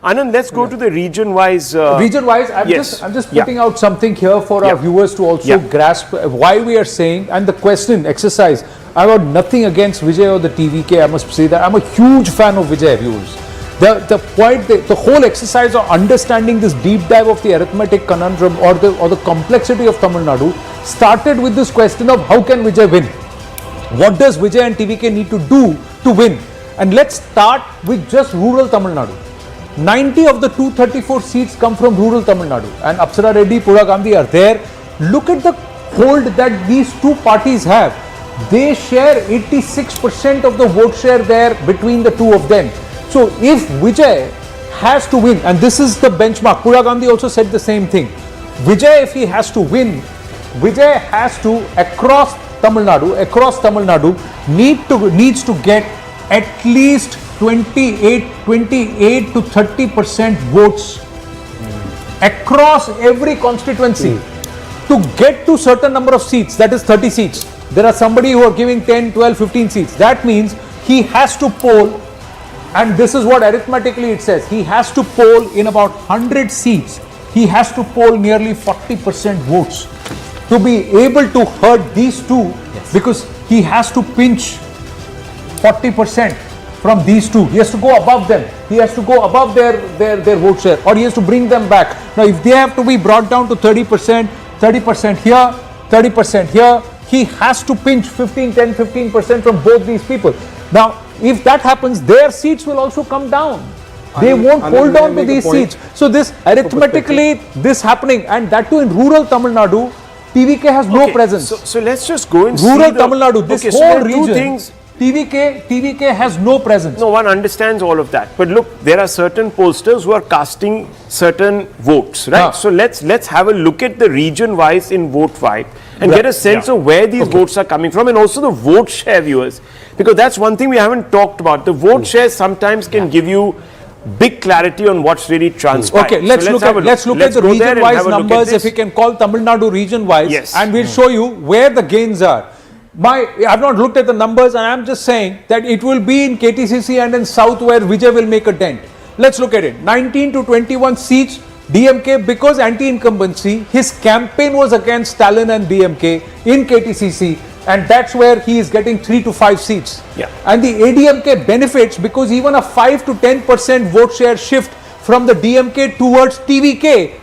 Anand, let's go to the region-wise. Region-wise, I'm just putting out something here for our viewers to also grasp why we are saying, and the question exercise. I have nothing against Vijay or the TVK. I must say that I'm a huge fan of Vijay, viewers. The whole exercise of understanding this deep dive of the arithmetic conundrum or the complexity of Tamil Nadu started with this question of how can Vijay win? What does Vijay and TVK need to do to win? And let's start with just rural Tamil Nadu. 90 of the 234 seats come from rural Tamil Nadu, and Apsara Reddy, Pura Gandhi are there. Look at the hold that these two parties have. They share 86% of the vote share there between the two of them. So if Vijay has to win, and this is the benchmark, Pura Gandhi also said the same thing. Vijay, if he has to win, Vijay has to, across Tamil Nadu, needs to get at least 28 to 30% votes across every constituency to get to certain number of seats, that is 30 seats. There are somebody who are giving 10, 12, 15 seats. That means he has to poll, and this is what arithmetically it says, he has to poll in about 100 seats. He has to poll nearly 40% votes to be able to hurt these two, because he has to pinch 40% from these two. He has to go above them. He has to go above their vote share, or he has to bring them back. Now, if they have to be brought down to 30%, 30% here, 30% here, he has to pinch 15% from both these people. Now, if that happens, their seats will also come down. They won't hold on to these seats. So this arithmetically, this happening, and that too in rural Tamil Nadu, TVK has no presence. So let's just go and rural see Tamil Nadu, this whole region, TVK has no presence. No, one understands all of that. But look, there are certain pollsters who are casting certain votes, right? So let's have a look at the region-wise in vote 5 and get a sense of where these votes are coming from, and also the vote share, viewers. Because that's one thing we haven't talked about. The vote share sometimes can give you big clarity on what's really transpired. Okay, let's look at the region-wise numbers, if we can call Tamil Nadu region-wise, and we'll show you where the gains are. I've not looked at the numbers, and I'm just saying that it will be in KTCC and in South where Vijay will make a dent. Let's look at it. 19 to 21 seats, DMK, because anti-incumbency, his campaign was against Stalin and DMK in KTCC, and that's where he is getting 3 to 5 seats. And the ADMK benefits because even a 5 to 10% vote share shift from the DMK towards TVK,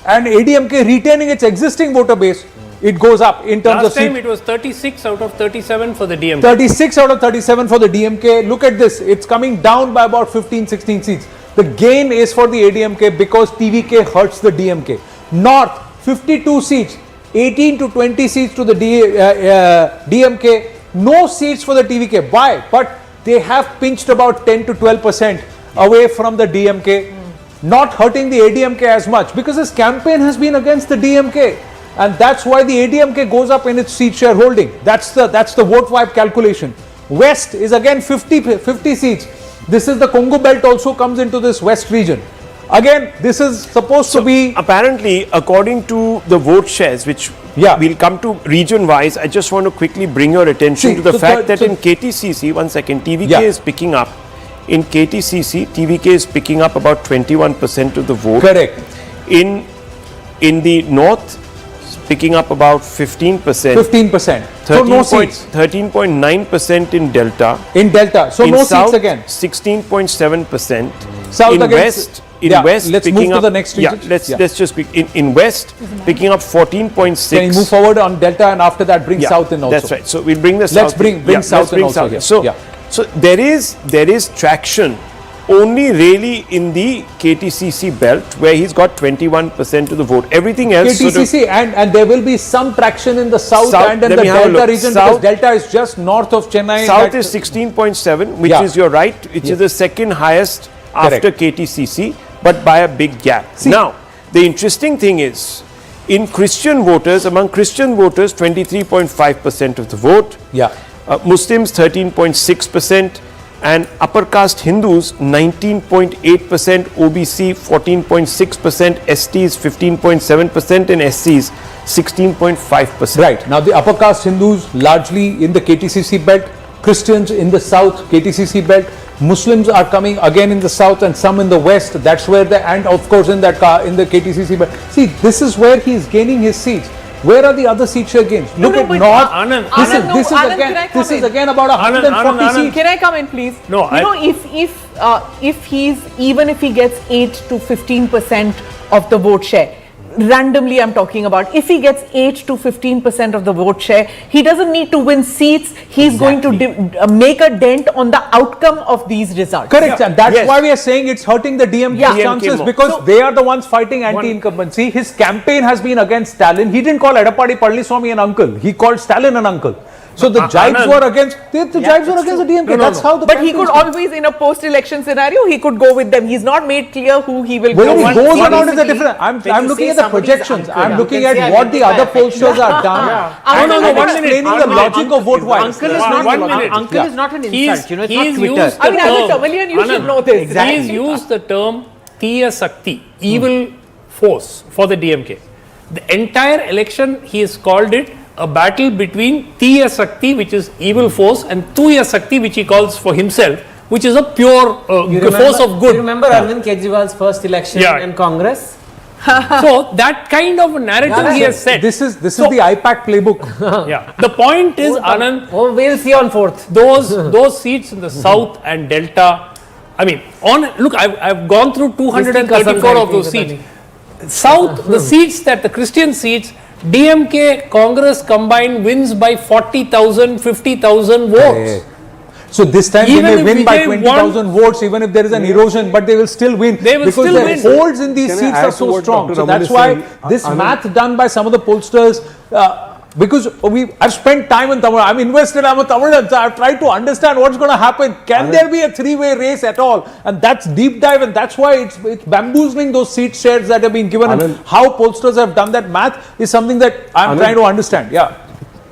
and ADMK retaining its existing voter base, it goes up in terms of seats. Last time it was 36 out of 37 for the DMK. 36 out of 37 for the DMK. Look at this. It's coming down by about 15, 16 seats. The gain is for the ADMK because TVK hurts the DMK. North, 52 seats. 18 to 20 seats to the DMK. No seats for the TVK. Why? But they have pinched about 10 to 12% away from the DMK. Not hurting the ADMK as much because his campaign has been against the DMK. And that's why the ADMK goes up in its seat shareholding. That's the vote vibe calculation. West is again 50 seats. This is the Congo belt also comes into this west region. Again, this is supposed to be... Apparently, according to the vote shares, which we'll come to region-wise, I just want to quickly bring your attention to the fact that in KTCC, one second, TVK is picking up. In KTCC, TVK is picking up about 21% of the vote. Correct. In the north, picking up about 15%. 15%. So no seats. 13.9% in Delta. In Delta. So no South, seats again. 16.7%. South in again. West, let's picking move up, to the next region. Let's just quick. In West, picking up 14.6. Can you move forward on Delta and after that bring South in also? That's right. So we'll bring the South. Let's bring South in also here. So there is traction only really in the KTCC belt where he's got 21% of the vote. Everything else KTCC and there will be some traction in the south and in the Delta region because Delta is just north of Chennai. South is 16.7, which is, you're right, which is the second highest after KTCC, but by a big gap. Now, the interesting thing is, in Christian voters, among Christian voters, 23.5% of the vote. Muslims 13.6%. And upper caste Hindus 19.8%, OBC 14.6%, STs 15.7% and SCs 16.5%. Right. Now the upper caste Hindus largely in the KTCC belt, Christians in the south KTCC belt, Muslims are coming again in the south and some in the west. That's where and of course in the KTCC belt. See, this is where he is gaining his seats. Where are the other seat share gains? Look at North. This is again about 140 seats. Can I come in, please? No, if he gets 8 to 15% of the vote share, randomly I'm talking about, if he gets 8 to 15% of the vote share, he doesn't need to win seats. He's going to make a dent on the outcome of these results. Correct, and that's why we are saying it's hurting the DMK's chances, because they are the ones fighting anti-incumbency. His campaign has been against Stalin. He didn't call Edappadi Palaniswamy an uncle. He called Stalin an uncle. So the jibes were against the DMK. That's how the. But he could always, in a post-election scenario, he could go with them. He's not made clear who he will go. Whether he goes or not is a different. I'm looking at the projections. I'm looking at what the other pollsters are done. I'm explaining the logic of vote wise. Uncle is not an insult. You know, it's not Twitter. I mean, as a Tamilian, you should know this. He's used the term Tiya Sakti, evil force, for the DMK. The entire election, he has called it a battle between Tiya Sakti, which is evil force, and Tuya Sakti, which he calls for himself, which is a pure force of good. You remember Arvind Kejriwal's first election in Congress? So that kind of narrative he has set. This is the IPAC playbook. The point is, Anand, we'll see on 4th. Those seats in the south and delta. I mean, look, I've gone through 234 of those seats. South, the seats the Christian seats, DMK, Congress combined wins by 40,000, 50,000 votes. So this time they may win by 20,000 votes, even if there is an erosion, but they will still win. Because the polls in these seats are so strong. So that's why this math done by some of the pollsters, because I've spent time in Tamil, I'm invested, I'm a Tamilian, so I've tried to understand what's going to happen. Can there be a three-way race at all? And that's deep dive, and that's why it's bamboozling those seat shares that have been given. And how pollsters have done that math is something that I'm trying to understand.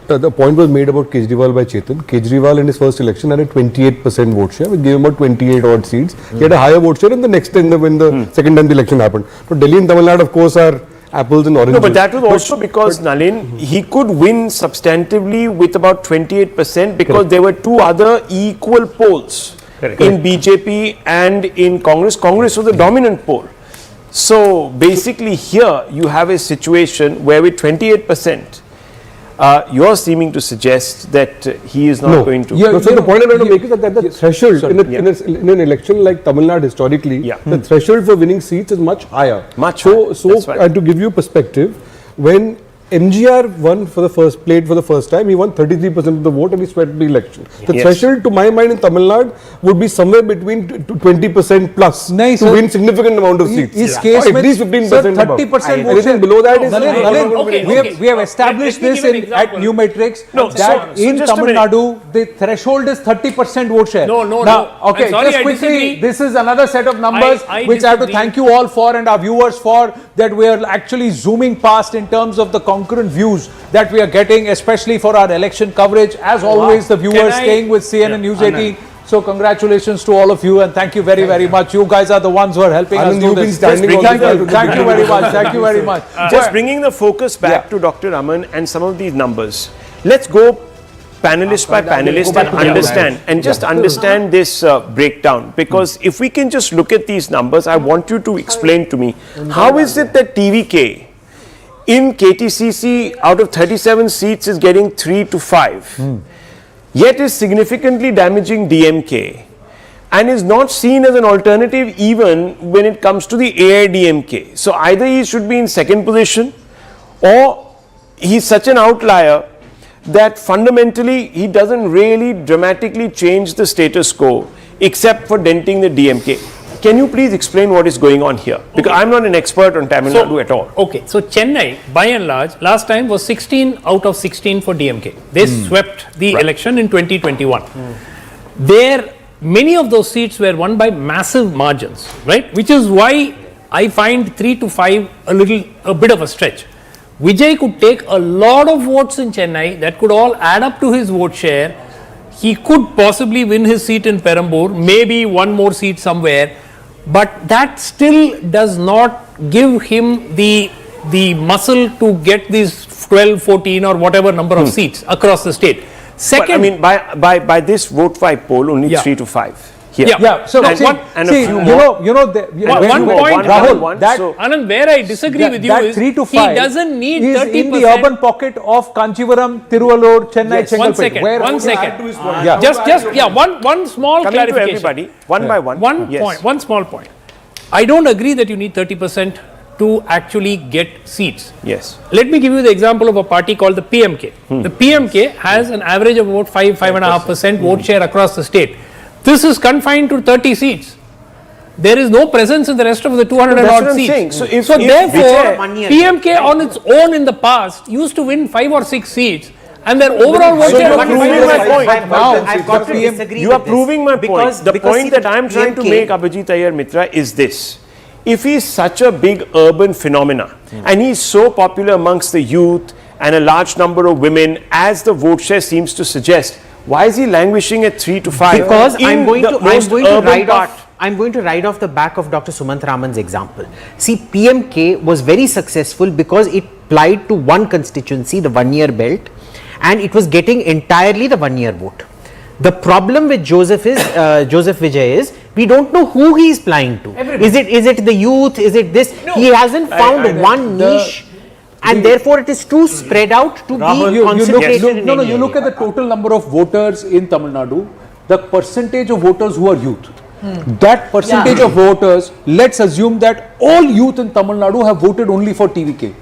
The point was made about Kejriwal by Chetan. Kejriwal in his first election had a 28% vote share. We gave him about 28 odd seats. He had a higher vote share in the next time when the second time the election happened. But Delhi and Tamil Nadu, of course, are apples and oranges. No, but that was also because, Nalin, he could win substantively with about 28% because there were two other equal polls in BJP and in Congress. Congress was the dominant poll. So basically here you have a situation where with 28%, you're seeming to suggest that he is not going to. So the point I'm trying to make is that the threshold in an election like Tamil Nadu historically, the threshold for winning seats is much higher. So to give you perspective, when MGR won played for the first time, he won 33% of the vote and he swept the election. The threshold to my mind in Tamil Nadu would be somewhere between 20% plus to win significant amount of seats. At least 15% 30% anything below that is... We have established this at New Matrix that in Tamil Nadu, the threshold is 30% vote share. Okay, just quickly, this is another set of numbers which I have to thank you all for and our viewers for, that we are actually zooming past in terms of the concurrent views that we are getting, especially for our election coverage. As always, the viewers staying with CNN News 18. So congratulations to all of you and thank you very, very much. You guys are the ones who are helping us do this. Thank you very much. Thank you very much. Just bringing the focus back to Dr. Aman and some of these numbers. Let's go panelist by panelist and understand this breakdown, because if we can just look at these numbers, I want you to explain to me, how is it that TVK in KTCC out of 37 seats is getting 3 to 5, yet is significantly damaging DMK and is not seen as an alternative even when it comes to the AIDMK. So either he should be in second position or he's such an outlier that fundamentally he doesn't really dramatically change the status quo except for denting the DMK. Can you please explain what is going on here? Because I'm not an expert on Tamil Nadu at all. Okay, so Chennai, by and large, last time was 16 out of 16 for DMK. They swept the election in 2021. There, many of those seats were won by massive margins, right? Which is why I find 3 to 5 a bit of a stretch. Vijay could take a lot of votes in Chennai that could all add up to his vote share. He could possibly win his seat in Perambur, maybe one more seat somewhere, but that still does not give him the muscle to get these 12, 14 or whatever number of seats across the state. Second, but I mean, by this vote 5 poll, only 3 to 5. So and a few more. One point, Rahul, Anand, where I disagree with you is 3 to 5 he doesn't need 30%. In the urban pocket of Kanchivaram, Tiruvallur, Chennai, Chengalpet. One second. One small clarification. To everybody, one by one. One small point. I don't agree that you need 30% to actually get seats. Yes. Let me give you the example of a party called the PMK. The PMK has an average of about 5.5% vote share across the state. This is confined to 30 seats. There is no presence in the rest of the 200 That's odd what I'm seats. saying. So if therefore, Vijay- PMK on its own in the past used to win 5 or 6 seats, and their overall vote share was proving my point. I've got to disagree You are with this. proving my point. The Because point see, that the I am trying to PMK make, Abhijit Iyer Mitra, is this. If he is such a big urban phenomena and he is so popular amongst the youth and a large number of women, as the vote share seems to suggest, why is he languishing at 3 to 5? Because in I'm going the to most urban ride part? I'm going to ride off the back of Dr. Sumant Raman's example. See, PMK was very successful because it applied to one constituency, the 1 year belt, and it was getting entirely the 1 year vote. The problem with Joseph Vijay is we don't know who he is plying to. Is it the youth? Is it this? No. He hasn't found one niche, and therefore it is too spread out to be concentrated in any you look at the total number of voters in Tamil Nadu, the percentage of voters who are youth. That percentage of voters, let's assume that all youth in Tamil Nadu have voted only for TVK.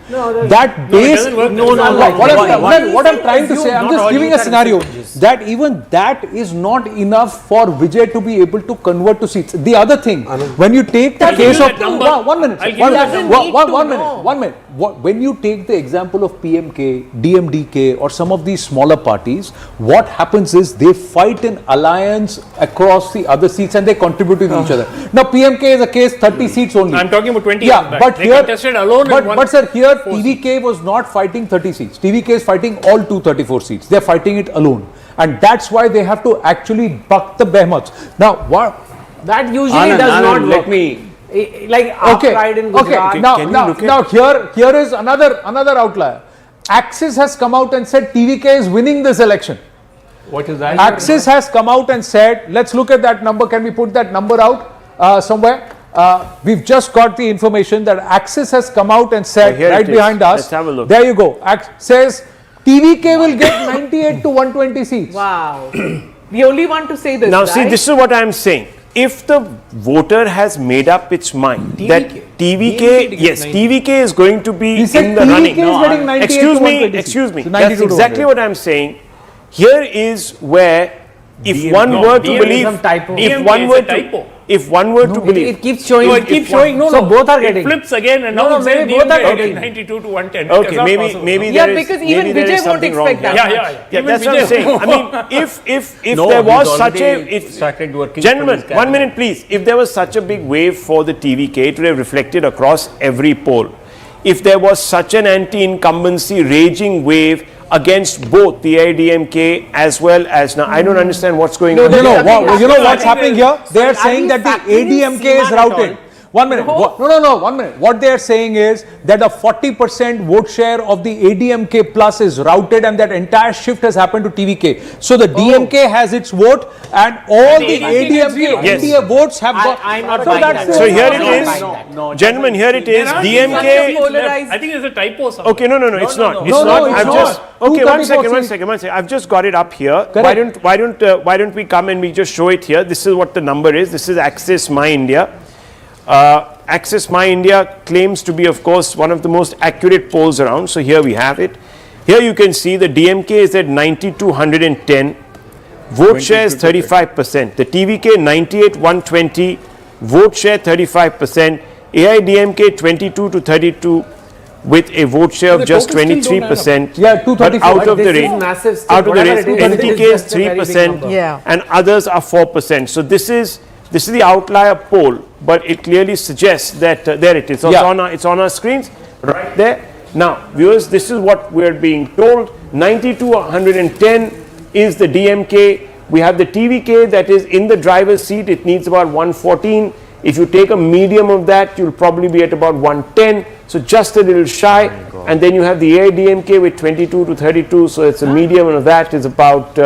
That base, what I'm trying to say, I'm just giving a scenario that even that is not enough for Vijay to be able to convert to seats. The other thing, when you take the case of, one minute, when you take the example of PMK, DMDK or some of these smaller parties, what happens is they fight in alliance across the other seats and they contribute to each other. Now PMK is a case 30 seats only. I'm talking about 20 Yeah, years back. but They here, contested alone in one- but sir, here TVK was not fighting 30 seats. TVK is fighting all 234 seats. They're fighting it alone. And that's why they have to actually buck the behemoths. Now, what? That usually does not work. Let me... Like pride in Gujarat. Now here is another outlier. Axis has come out and said TVK is winning this election. What is that? Axis has come out and said, let's look at that number. Can we put that number out somewhere? We've just got the information that Axis has come out and said right behind us. Let's have a look. There you go. Says TVK will get 98 to 120 seats. Wow. We only want to say this. Now, right? see, this is what I am saying. If the voter has made up its mind that TVK is going to be in the running. Excuse me. That's exactly what I am saying. Here is where, if one were to believe, if one were to believe, it keeps showing. It keeps showing. So both are getting. It flips again, and now maybe both are getting 92 to 110. Okay, maybe there is, because maybe even there is Vijay won't something wrong expect here. that. Yeah, that's what I'm saying. I mean, if there was such a, gentlemen, 1 minute please. If there was such a big wave for the TVK, it would have reflected across every poll. If there was such an anti-incumbency raging wave against both the AIDMK as well as, now I don't understand what's going on. You know what's happening here? They are saying that the ADMK is routed. 1 minute. No. 1 minute. What they are saying is that the 40% vote share of the ADMK plus is routed, and that entire shift has happened to TVK. So the DMK has its vote, and all the ADMK NDA votes have got. I'm not buying that. So here it is, gentlemen. Here it is. DMK. I think it's a typo. Somewhere. Okay, no, it's not. It's No, not. it's I've not. just. Okay, 234 one second. I've just got it up here. Why don't we come and we just show it here? This is what the number is. This is Access My India. Access My India claims to be, of course, one of the most accurate polls around. So here we have it. Here you can see the DMK is at 90-110. Vote share is 35%. The TVK 98-120. Vote share 35%. AIDMK 22-32 with a vote share of just 23%. Yeah, 234. Out of the race, NTK is 3% and others are 4%. So this is the outlier poll, but it clearly suggests that there it is. So it's on our screens right there. Now, viewers, this is what we're being told. 90-110 is the DMK. We have the TVK that is in the driver's seat. It needs about 114. If you take a medium of that, you'll probably be at about 110. So just a little shy. And then you have the AIDMK with 22-32. So it's a medium of that is about,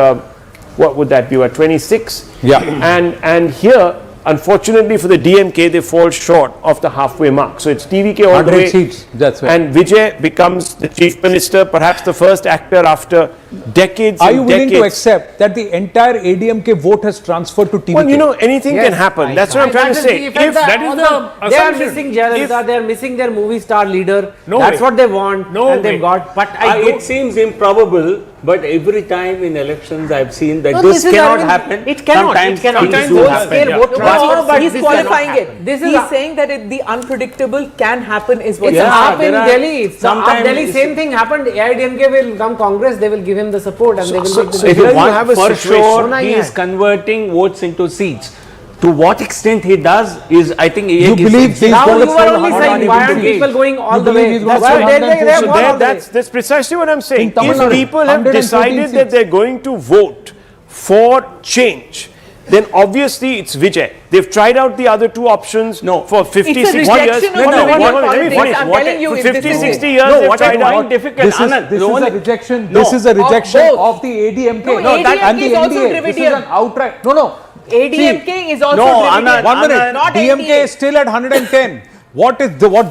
what would that be, about 26? Yeah. And here Unfortunately for the DMK, they fall short of the halfway mark. So it's TVK all the 100 way. seats, that's right. And Vijay becomes the chief minister, perhaps the first actor after decades. Are and you willing to decades. accept that the entire ADMK vote has transferred to TVK? Well, you know, anything can happen. That's what I'm trying to say. If they are missing Jayalalitha, they are missing their movie star leader. That's what they want, and they've got. But it seems improbable. But every time in elections, I've seen that this cannot happen. It cannot. Sometimes It cannot. things do happen. No, but he's this qualifying cannot it. He's saying that the unpredictable can happen is what It's he's up saying. in Delhi. Sometimes Delhi, same thing happened. AIDMK will come Congress, they will give him the support and they will make the So if you decision. for sure, he is converting votes into seats. To what extent he does is, I think, you believe he's now going to you are only saying why aren't people going all the way? That's precisely what I'm saying. If people have decided that they're going to vote for change, then obviously it's Vijay. They've tried out the other two options for 50, 60 years. Let me finish. I'm telling you, 50, 60 years No, they've what I tried out. find difficult, This is a rejection. This is a rejection of the ADMK. No, and the ADMK is also NDA. This is Dravidian. an outright. No. ADMK is also Dravidian. 1 minute. Not DMK NDA. is still at 110. What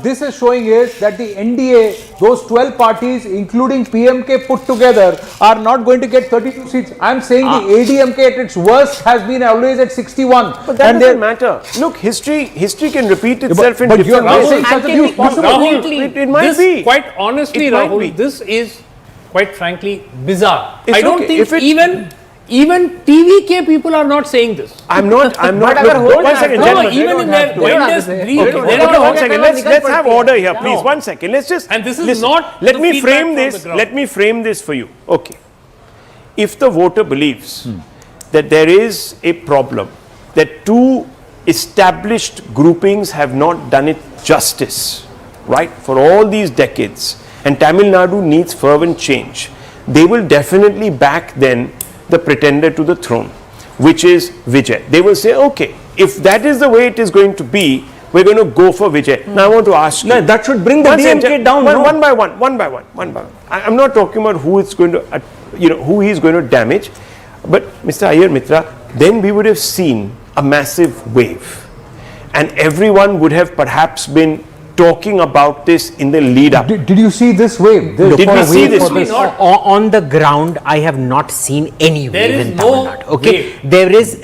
this is showing is that the NDA, those 12 parties, including PMK put together, are not going to get 32 seats. I'm saying the ADMK at its worst has been always at 61. But that doesn't matter. Look, history can repeat itself in different ways. It might be. Quite honestly, It might Rahul, be. this is quite frankly bizarre. It's I don't okay. think even TVK people are not saying this. I'm not. But agar ho One second, No, gentlemen. even in their wildest dreams. Okay, one second. Let's have order here, please. 1 second. Let's just. And this is listen. not Let the me feedback frame from this. the ground. Let me frame this for you. Okay. If the voter believes that there is a problem, that two established groupings have not done it justice, right, for all these decades, and Tamil Nadu needs fervent change, they will definitely back then the pretender to the throne, which is Vijay. They will say, okay, if that is the way it is going to be, we're going to go for Vijay. Now I want to ask you. No, that should bring the DMK down. One by one. I'm not talking about who it's going to, who he's going to damage. But Mr. Iyer Mitra, then we would have seen a massive wave. And everyone would have perhaps been talking about this in the lead up. Did you see this wave? Did we see this wave? On the ground, I have not seen any wave in Tamil Nadu. Okay, there is.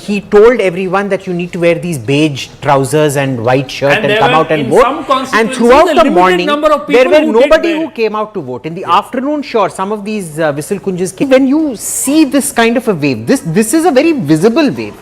He told everyone that you need to wear these beige trousers and white shirt and come out and vote. And throughout the morning, there were nobody who came out to vote. In the afternoon, sure, some of these whistle kunjas came. When you see this kind of a wave, this is a very visible wave.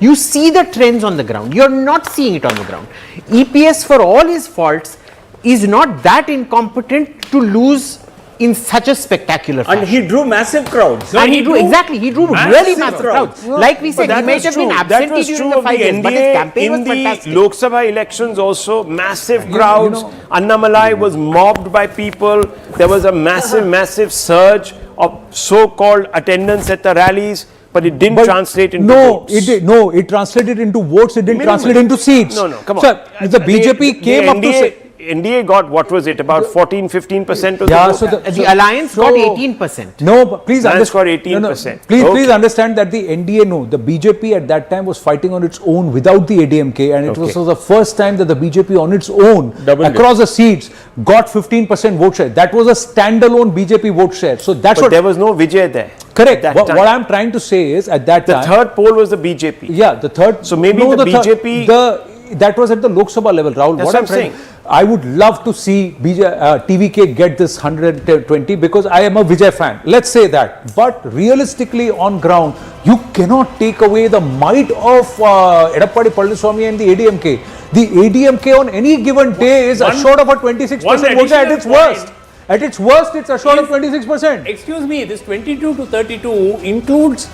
You see the trends on the ground. You're not seeing it on the ground. EPS, for all his faults, is not that incompetent to lose in such a spectacular fashion. And he drew massive crowds. And he drew really massive crowds. Like we said, he may have been absentee during the 5 years, but his campaign was fantastic. In the Lok Sabha elections also, massive crowds. Annamalai was mobbed by people. There was a massive surge of so-called attendance at the rallies. But it didn't translate into votes. It translated into votes. It didn't translate into seats. No, come on. Sir, the BJP came up to say. NDA got, what was it, about 14-15% of the Yeah, vote? so the alliance got 18%. No, but please Alliance understand. got 18%. Please understand that the NDA, the BJP at that time was fighting on its own without the ADMK, and it was the first time that the BJP on its own across the seats got 15% vote share. That was a standalone BJP vote share. So that's but there was no Vijay there. Correct. What I'm trying to say is at that time. The third poll was the BJP. Yeah, the third. So maybe the BJP. That was at the Lok Sabha level, Rahul. That's what I'm saying. I would love to see TVK get this 120 because I am a Vijay fan. Let's say that. But realistically on ground, you cannot take away the might of Edappadi Palaniswamy and the ADMK. The ADMK on any given day is assured of a 26% vote at its worst. At its worst, it's assured of 26%. Excuse me, this 22 to 32 includes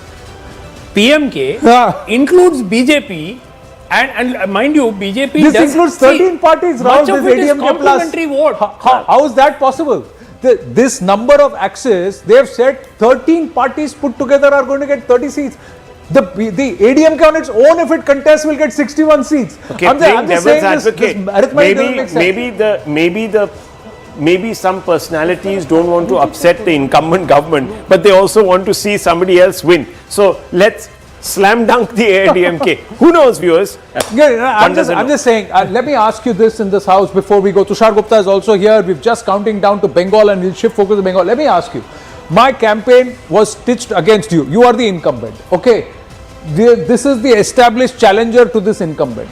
PMK, includes BJP, and mind you, BJP this includes 13 parties. Much Rahul, of this it is ADMK complementary vote. How is that possible? This number of axes, they have said 13 parties put together are going to get 30 seats. The ADMK on its own, if it contests, will get 61 seats. Okay, I'm just saying this arithmetic doesn't make sense. Maybe some personalities don't want to upset the incumbent government, but they also want to see somebody else win. So let's slam dunk the AIDMK. Who knows, viewers? I'm just saying, let me ask you this in this house before we go. Tushar Gupta is also here. We're just counting down to Bengal and we'll shift focus to Bengal. Let me ask you. My campaign was stitched against you. You are the incumbent. Okay. This is the established challenger to this incumbent.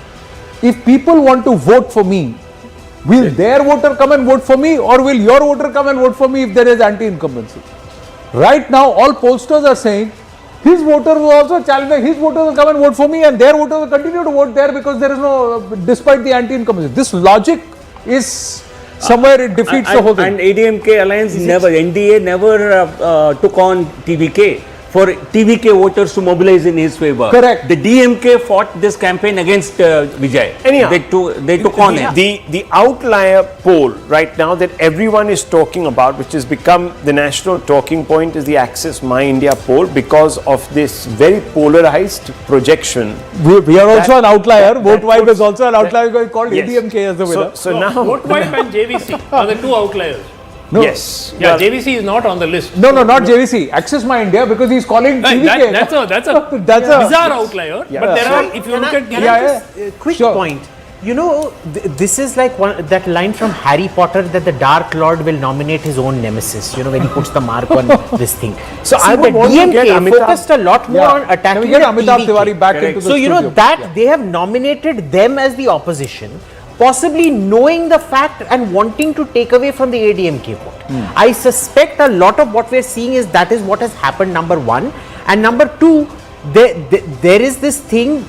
If people want to vote for me, will their voter come and vote for me, or will your voter come and vote for me if there is anti-incumbency? Right now, all pollsters are saying his voters will also challenge, his voters will come and vote for me, and their voters will continue to vote there because there is no, despite the anti-incumbency. This logic is somewhere it defeats the whole thing. And ADMK alliance never, NDA never took on TVK for TVK voters to mobilize in his favor. Correct. The DMK fought this campaign against Vijay. Anyhow, they took on him. The outlier poll right now that everyone is talking about, which has become the national talking point, is the Access My India poll because of this very polarized projection. We are also an outlier. Vote Vibe is also an outlier called ADMK as the winner. So now Vote Vibe and JVC are the two outliers. No. Yes. Yeah, JVC is not on the list. No, not JVC. Access My India because he's calling TVK. That's a bizarre outlier. Yeah. But there are, if you look at Quick point. You know, this is like that line from Harry Potter that the Dark Lord will nominate his own nemesis, you know, when he puts the mark on this thing. So I would the want to get DMK Amitabh. focused a lot more on attacking we get the Amitabh TVK. Tiwari back into the So, you know, studio. that they have nominated them as the opposition, possibly knowing the fact and wanting to take away from the ADMK vote. I suspect a lot of what we're seeing is that is what has happened, number one. And number two, there is this thing,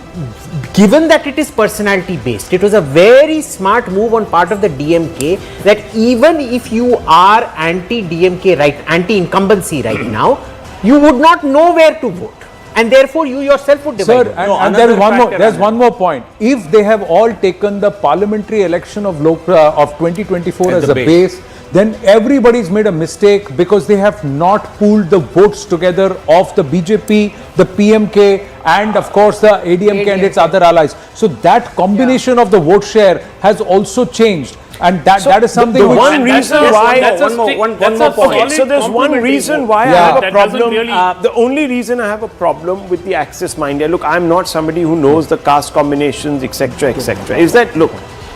given that it is personality based, it was a very smart move on part of the DMK that even if you are anti-DMK, right, anti-incumbency right now, you would not know where to vote. And therefore, you yourself would divide. Sir, and there is one more. There's one more point. If they have all taken the parliamentary election of 2024 as a base, then everybody's made a mistake because they have not pooled the votes together of the BJP, the PMK, and of course the ADMK and its other allies. So that combination of the vote share has also changed. And that is something the which one reason why one more point. So there's one reason why I have a problem. The only reason I have a problem with the Access My India, look, I'm not somebody who knows the caste combinations, etc., etc. Is that, look,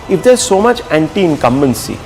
if there's so much anti-incumbency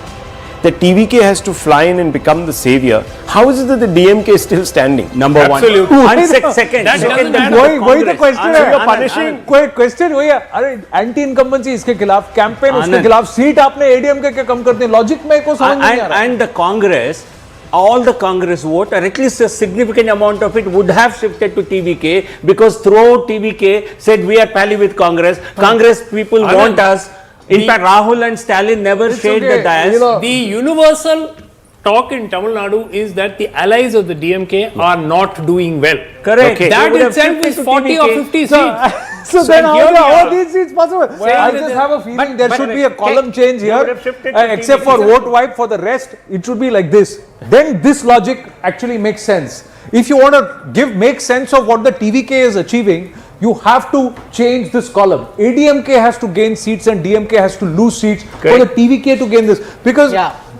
that TVK has to fly in and become the savior, how is it that the DMK is still standing? Number Absolutely. one. And second, वही तो question है. You're punishing. कोई question वही है. अरे anti incumbency इसके खिलाफ, campaign उसके खिलाफ, सीट आपने एडीएमके के कम कर दी. लॉजिक में को समझ नहीं आ रहा. And the Congress, all the Congress vote, or at least a significant amount of it, would have shifted to TVK because throughout TVK said we are pally with Congress. Congress people want us. In fact, Rahul and Stalin never shared the dais. You know, the universal talk in Tamil Nadu is that the allies of the DMK are not doing well. Correct. Okay. That itself is 40 or 50 seats. So then how are these seats possible? I just have a feeling there should be a column change here, except for vote wipe. For the rest, it should be like this. Then this logic actually makes sense. If you want to make sense of what the TVK is achieving, you have to change this column. ADMK has to gain seats and DMK has to lose seats for the TVK to gain this. Because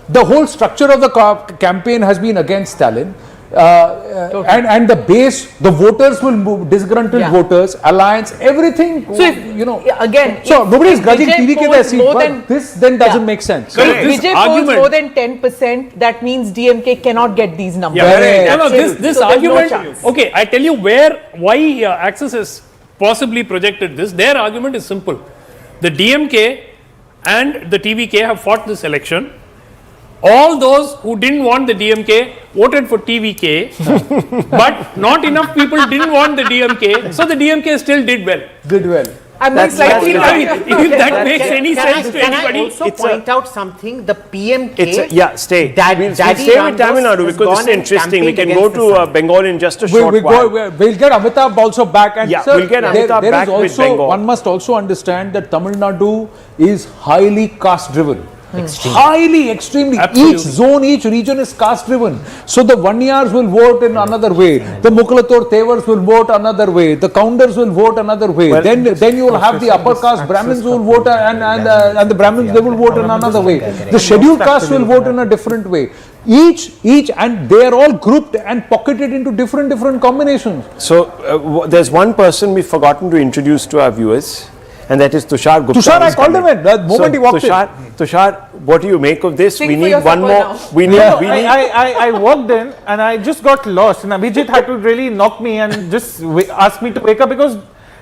the whole structure of the campaign has been against Stalin. And the base, the voters will move, disgruntled voters, alliance, everything. So if, again, so nobody is grudging Vijay TVK their seat, but than, this then doesn't make sense. If Vijay polls more than 10%, that means DMK cannot get these numbers. Yeah, no, this argument, okay, I tell you why Access has possibly projected this. Their argument is simple. The DMK and the TVK have fought this election. All those who didn't want the DMK voted for TVK, but not enough people didn't want the DMK, so the DMK still did well. Did well. I mean, if that makes any sense to anybody. Can I also point out something? The PMK. Stay. We'll stay with Tamil Nadu because this is interesting. We can go to Bengal in just a short while. We'll get Amitabh also back. And sir, we'll get Amitabh back with Bengal. One must also understand that Tamil Nadu is highly caste driven. Highly, extremely. Each zone, each region is caste driven. So the Vanyars will vote in another way. The Mukalator Tevars will vote another way. The Counters will vote another way. Well, then you will have the upper caste Brahmins who will vote and the Brahmins they will vote in another way. The scheduled caste will vote in a different way. Each and they are all grouped and pocketed into different combinations. So there's one person we've forgotten to introduce to our viewers, and that is Tushar Gupta. Tushar, I called him in the moment he walked in. Tushar, what do you make of this? Sing We for need your one supper more. now. We need. I walked in and I just got lost, and Abhijit had to really knock me and just ask me to wake up, because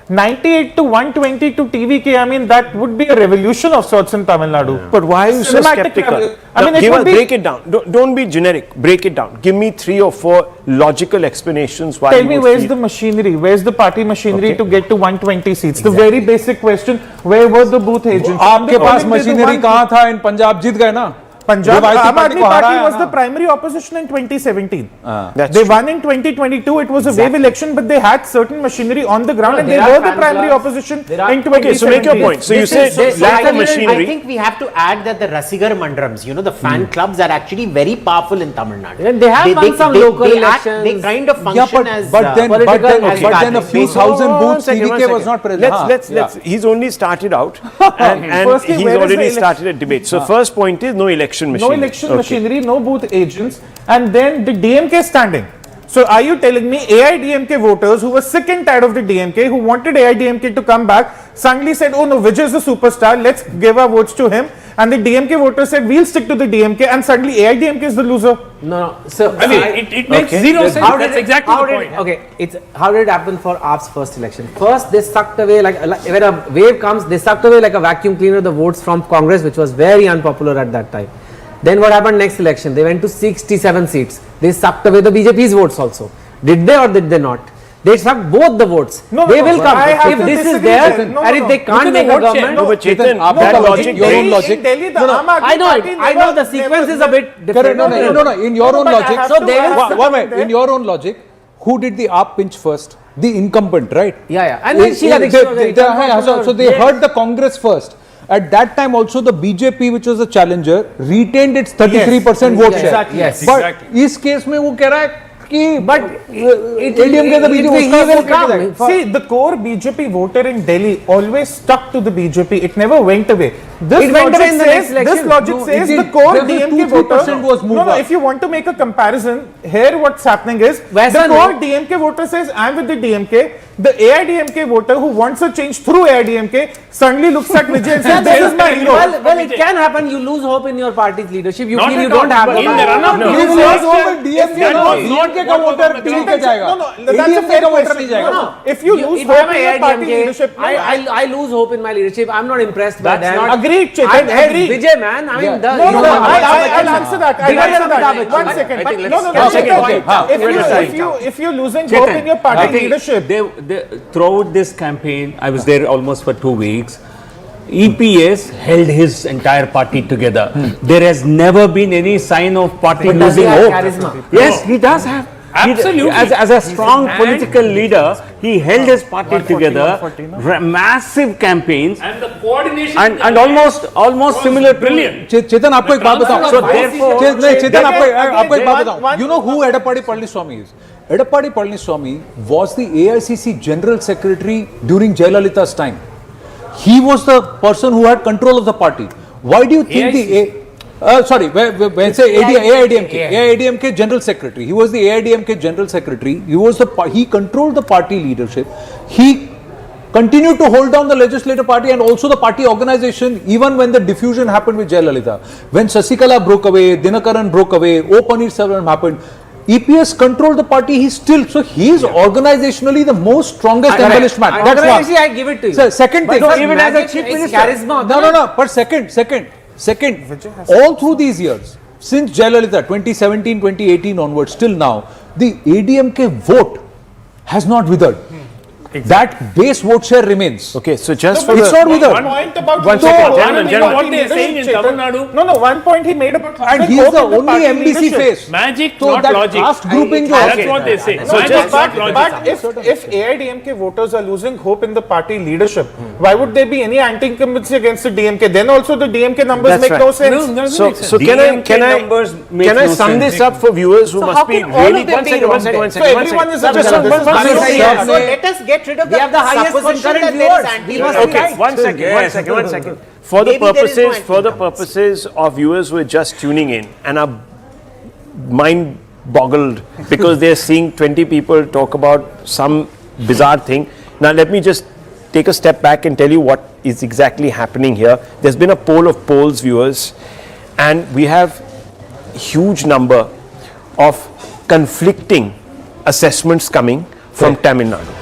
98 to 120 to TVK, I mean, that would be a revolution of sorts in Tamil Nadu. But why are you so Cinematic skeptical? level. I mean, it would break it down. Don't be generic. Break it down. Give me 3 or 4 logical explanations why. Tell me, where's the machinery? Where's the party machinery to get to 120 seats? The very basic question, where were the booth agents? आपके पास machinery कहाँ था? In Punjab जीत गए ना? Punjab, Aam Aadmi को Party हराया was ना? the primary opposition in 2017. That's They true. won in 2022. It was a wave election, but they had certain machinery on the ground, and they were the primary opposition in 2017. Okay, so make your point. So you said lack of machinery. I think we have to add that the Rasigar Mandrams, you know, the fan clubs are actually very powerful in Tamil Nadu. And they have won some local elections. They kind of function as but then a few thousand booths TVK was not present. Let's. He's only started out, and Firstly, he's where is the already election? started a debate. So first point is no election No machinery. election machinery, no booth agents, and then the DMK standing. So are you telling me AIDMK voters who were sick and tired of the DMK, who wanted AIDMK to come back, suddenly said, oh no, Vijay is the superstar, let's give our votes to him, and the DMK voters said, we'll stick to the DMK, and suddenly AIDMK is the loser? No. So I mean, it makes zero sense. That's exactly the point. Okay, how did it happen for AAP's first election? First, they sucked away like when a wave comes, they sucked away like a vacuum cleaner the votes from Congress, which was very unpopular at that time. Then what happened next election? They went to 67 seats. They sucked away the BJP's votes also. Did they or did they not? They sucked both the votes. They will come. If this is there, and if they can't make a government. No, but Chetan, that logic, your own logic. I know the sequence is a bit different. No. In your own logic. So they will. One minute. In your own logic, who did the AAP pinch first? The incumbent, right? Yeah. And then Sheila Dixit was very so they heard the Congress first. At that time also the BJP, which was a challenger, retained its 33% vote share. Exactly. Yes. But इस case में वो कह रहा है कि but ADMK the BJP he will come. See, the core BJP voter in Delhi always stuck to the BJP. It never went away. This logic says the core DMK voter was moved No, if you want to make a comparison, here what's happening is the core DMK voter says, I'm with the DMK. The AIDMK voter who wants a change through AIDMK suddenly looks at Vijay and says, this is my hero. Well, it can happen. You lose hope in your party's leadership. You Not feel you at don't all. have But the in the run-up, power. You lose hope in DMK. DMK का voter TVK जाएगा. That's a fair question. If you lose hope in your party leadership, I lose hope in my leadership. I'm not impressed by them. Agreed, Chetan. Agreed. Vijay, man. I mean, I'll answer that. One second. If you're losing hope in your party leadership, throughout this campaign, I was there almost for 2 weeks. EPS held his entire party together. There has never been any sign of party losing hope. Yes, he does have. Absolutely. As a strong political leader, he held his party together, massive campaigns, And the coordination. and almost similar. Brilliant. Chetan, आपको एक बात बताऊं. So therefore, Chetan, आपको एक बात बताऊं. You know who Edappadi Palaniswamy is? Edappadi Palaniswamy was the AICC General Secretary during Jayalalitha's time. He was the person who had control of the party. Why do you think when say AIDMK General Secretary? He was the AIDMK General Secretary. He controlled the party leadership. He continued to hold down the legislative party and also the party organization even when the diffusion happened with Jayalalitha. When Sasikala broke away, Dinakaran broke away, O Paneerselvam happened. EPS controlled the party. He is organizationally the most strongest embellished man. That's one. I give it to you. So, second thing. Even as a chief minister. Charisma. No. But second. All through these years, since Jayalalitha, 2017, 2018 onwards, till now, the ADMK vote has not withered. that base vote share remains. Okay, so just No, for it's the not with one point about one second, Gentlemen, you know what they're saying in Tamil Nadu? No, one point he made about And he is the only MDC face. Magic, So not that logic. caste grouping That's what they say. No, Magic, not logic. but if AIDMK voters are losing hope in the party leadership, why would there be any anti-incumbency against the DMK? Then also the DMK numbers make no sense. So can I sum this up for viewers who must be really one second. So everyone is just So let us get rid of the supposition that there is anti. Okay, one second. For the purposes of viewers who are just tuning in and are mind boggled because they're seeing 20 people talk about some bizarre thing. Now let me just take a step back and tell you what is exactly happening here. There's been a poll of polls, viewers, and we have a huge number of conflicting assessments coming from Tamil Nadu.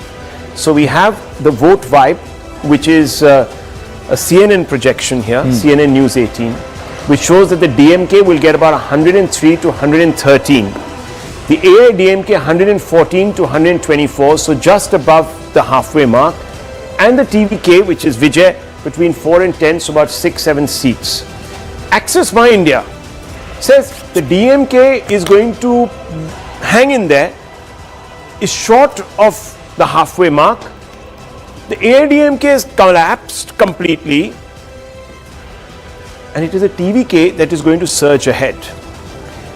So we have the vote vibe, which is a CNN projection here, CNN News 18, which shows that the DMK will get about 103 to 113. The AIDMK 114 to 124, so just above the halfway mark. And the TVK, which is Vijay, between 4 and 10, so about 6-7 seats. Access My India says the DMK is going to hang in there, is short of the halfway mark. The AIDMK has collapsed completely, and it is a TVK that is going to surge ahead.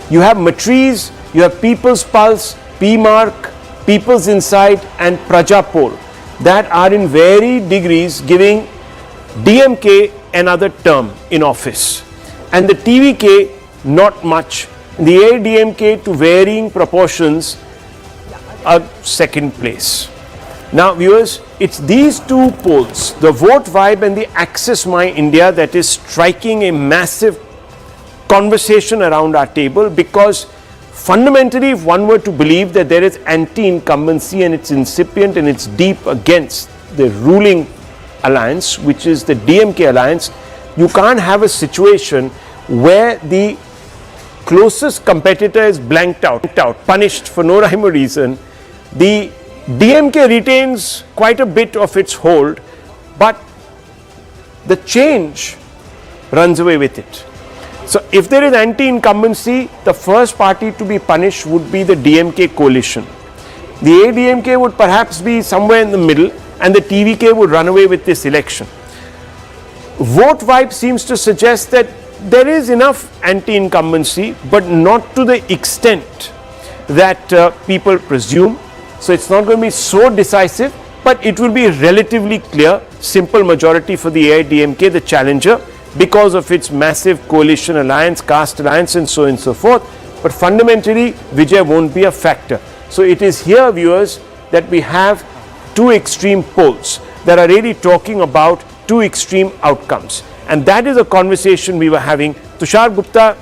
You have Matriz, you have People's Pulse, P-Mark, People's Insight, and Praja Poll that are in varied degrees giving DMK another term in office, and the TVK not much. The AIDMK to varying proportions are second place. Now viewers, it's these two polls, the Vote Vibe and the Access My India, that is striking a massive conversation around our table, because fundamentally, if one were to believe that there is anti-incumbency and it's incipient and it's deep against the ruling alliance, which is the DMK alliance, you can't have a situation where the closest competitor is blanked out, punished for no rhyme or reason. The DMK retains quite a bit of its hold, but the change runs away with it. So if there is anti-incumbency, the first party to be punished would be the DMK coalition. The AIDMK would perhaps be somewhere in the middle, and the TVK would run away with this election. Vote Vibe seems to suggest that there is enough anti-incumbency, but not to the extent that people presume. So it's not going to be so decisive, but it will be relatively clear, simple majority for the AIDMK, the challenger, because of its massive coalition alliance, caste alliance, and so on and so forth. But fundamentally, Vijay won't be a factor. So it is here, viewers, that we have two extreme polls that are really talking about two extreme outcomes. And that is a conversation we were having. Tushar Gupta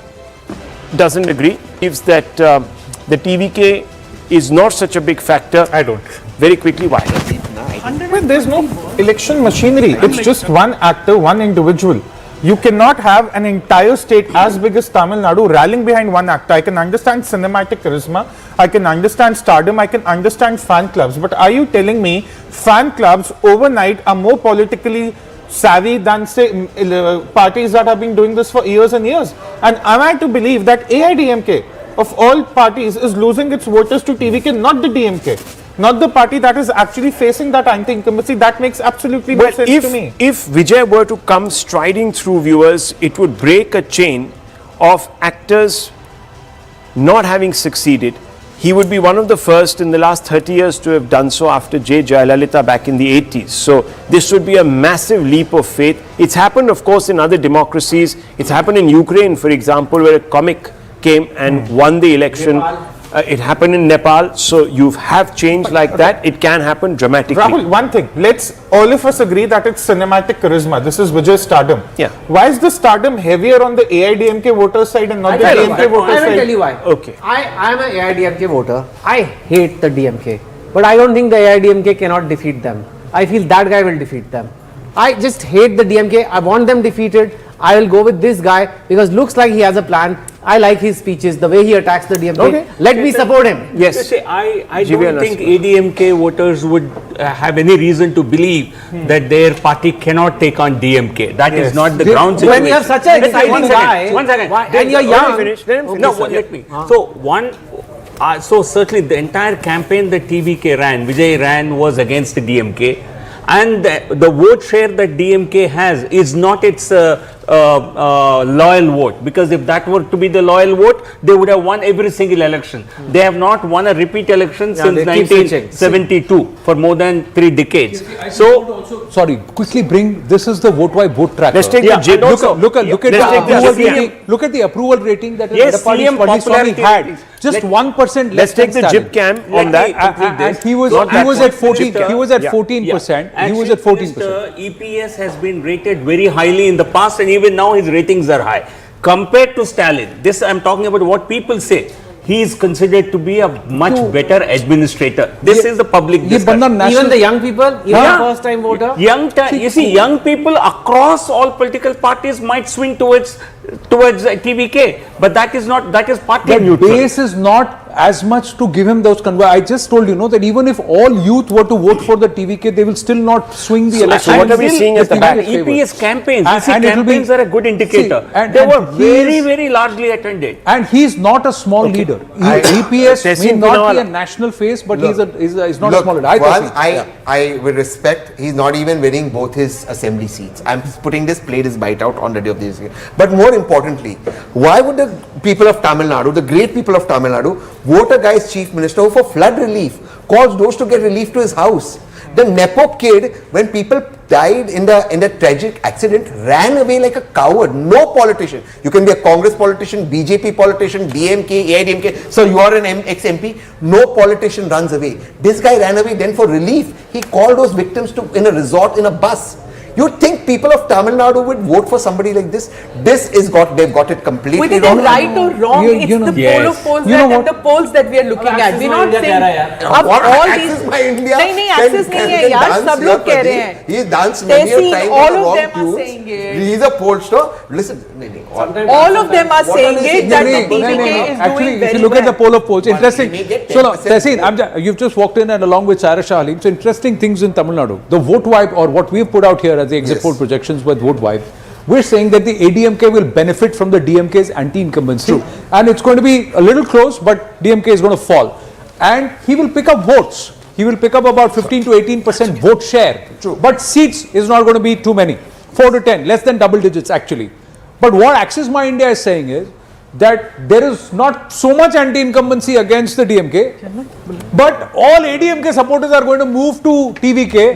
doesn't agree, believes that the TVK is not such a big factor. I don't. Very quickly, why? Well, there's no election machinery. It's just one actor, one individual. You cannot have an entire state as big as Tamil Nadu rallying behind one actor. I can understand cinematic charisma, I can understand stardom, I can understand fan clubs. But are you telling me fan clubs overnight are more politically savvy than, say, parties that have been doing this for years and years? And am I to believe that AIDMK, of all parties, is losing its voters to TVK, not the DMK? Not the party that is actually facing that anti-incumbency? That makes absolutely no sense to me. If Vijay were to come striding through, viewers, it would break a chain of actors not having succeeded. He would be one of the first in the last 30 years to have done so after J. Jayalalitha back in the 80s. So this would be a massive leap of faith. It's happened, of course, in other democracies. It's happened in Ukraine, for example, where a comic came and won the election. It happened in Nepal. So you have change like that. It can happen dramatically. Rahul, one thing. Let's all of us agree that it's cinematic charisma. This is Vijay's stardom. Yeah. Why is the stardom heavier on the AIDMK voters side and not the DMK voters side? I will tell you why. Okay. I am an AIDMK voter. I hate the DMK. But I don't think the AIDMK cannot defeat them. I feel that guy will defeat them. I just hate the DMK. I want them defeated. I will go with this guy because looks like he has a plan. I like his speeches, the way he attacks the DMK. Okay. Let me support him. Yes. I don't think ADMK voters would have any reason to believe that their party cannot take on DMK. That is not the ground situation. When you have such an exciting guy, one second. and you're young. Let me. So certainly the entire campaign that TVK ran, Vijay ran, was against the DMK, and the vote share that DMK has is not its loyal vote, because if that were to be the loyal vote, they would have won every single election. They have not won a repeat election since 1972 for more than 3 decades. So, sorry, quickly bring, this is the vote tracker. Let's take the JIP. Look at the approval rating that CM Palaniswamy had. Just 1% less. Let's take the JIP cam on that. And he was at 14%. He was at 14%. EPS has been rated very highly in the past, and even now his ratings are high. Compared to Stalin, this I am talking about what people say. He is considered to be a much better administrator. This is the public discussion. Even the young people, even the first time voter. You see, young people across all political parties might swing towards TVK, but that is partly neutral. The base is not as much to give him those I just told you, that even if all youth were to vote for the TVK, they will still not swing the election. So what are we seeing at the back? EPS campaigns. Campaigns are a good indicator. They were very, very largely attended. And he's not a small leader. EPS may not be a national face, but he's not a small leader. I with respect, he's not even winning both his assembly seats. I'm putting this plate is bite out already of this. But more importantly, why would the people of Tamil Nadu, the great people of Tamil Nadu, vote a guy's chief minister who for flood relief calls those to get relief to his house? The Nepo kid, when people died in the tragic accident, ran away like a coward. No politician. You can be a Congress politician, BJP politician, DMK, AIDMK. So you are an ex-MP. No politician runs away. This guy ran away. Then for relief, he called those victims in a resort in a bus. You think people of Tamil Nadu would vote for somebody like this? They've got it completely wrong. Whether they're right or wrong, it's the poll of polls and the polls that we are looking at. We're not saying अब all these नहीं access नहीं है यार, सब लोग कह रहे हैं. He danced many a time all in the of wrong them are tunes. saying it. He is a pollster. Listen, all of them are saying it that the TVK is doing very well. If you look at the poll of polls, interesting. So now, Tehseen, you've just walked in and along with Sarah Shah Halim, so interesting things in Tamil Nadu. The vote wipe, or what we've put out here as the exit poll projections with vote wipe, we're saying that the ADMK will benefit from the DMK's anti-incumbency, and it's going to be a little close, but DMK is going to fall, and he will pick up votes. He will pick up about 15 to 18% vote share, but seats is not going to be too many, 4 to 10, less than double digits actually. But what Access My India is saying is that there is not so much anti-incumbency against the DMK, but all ADMK supporters are going to move to TVK,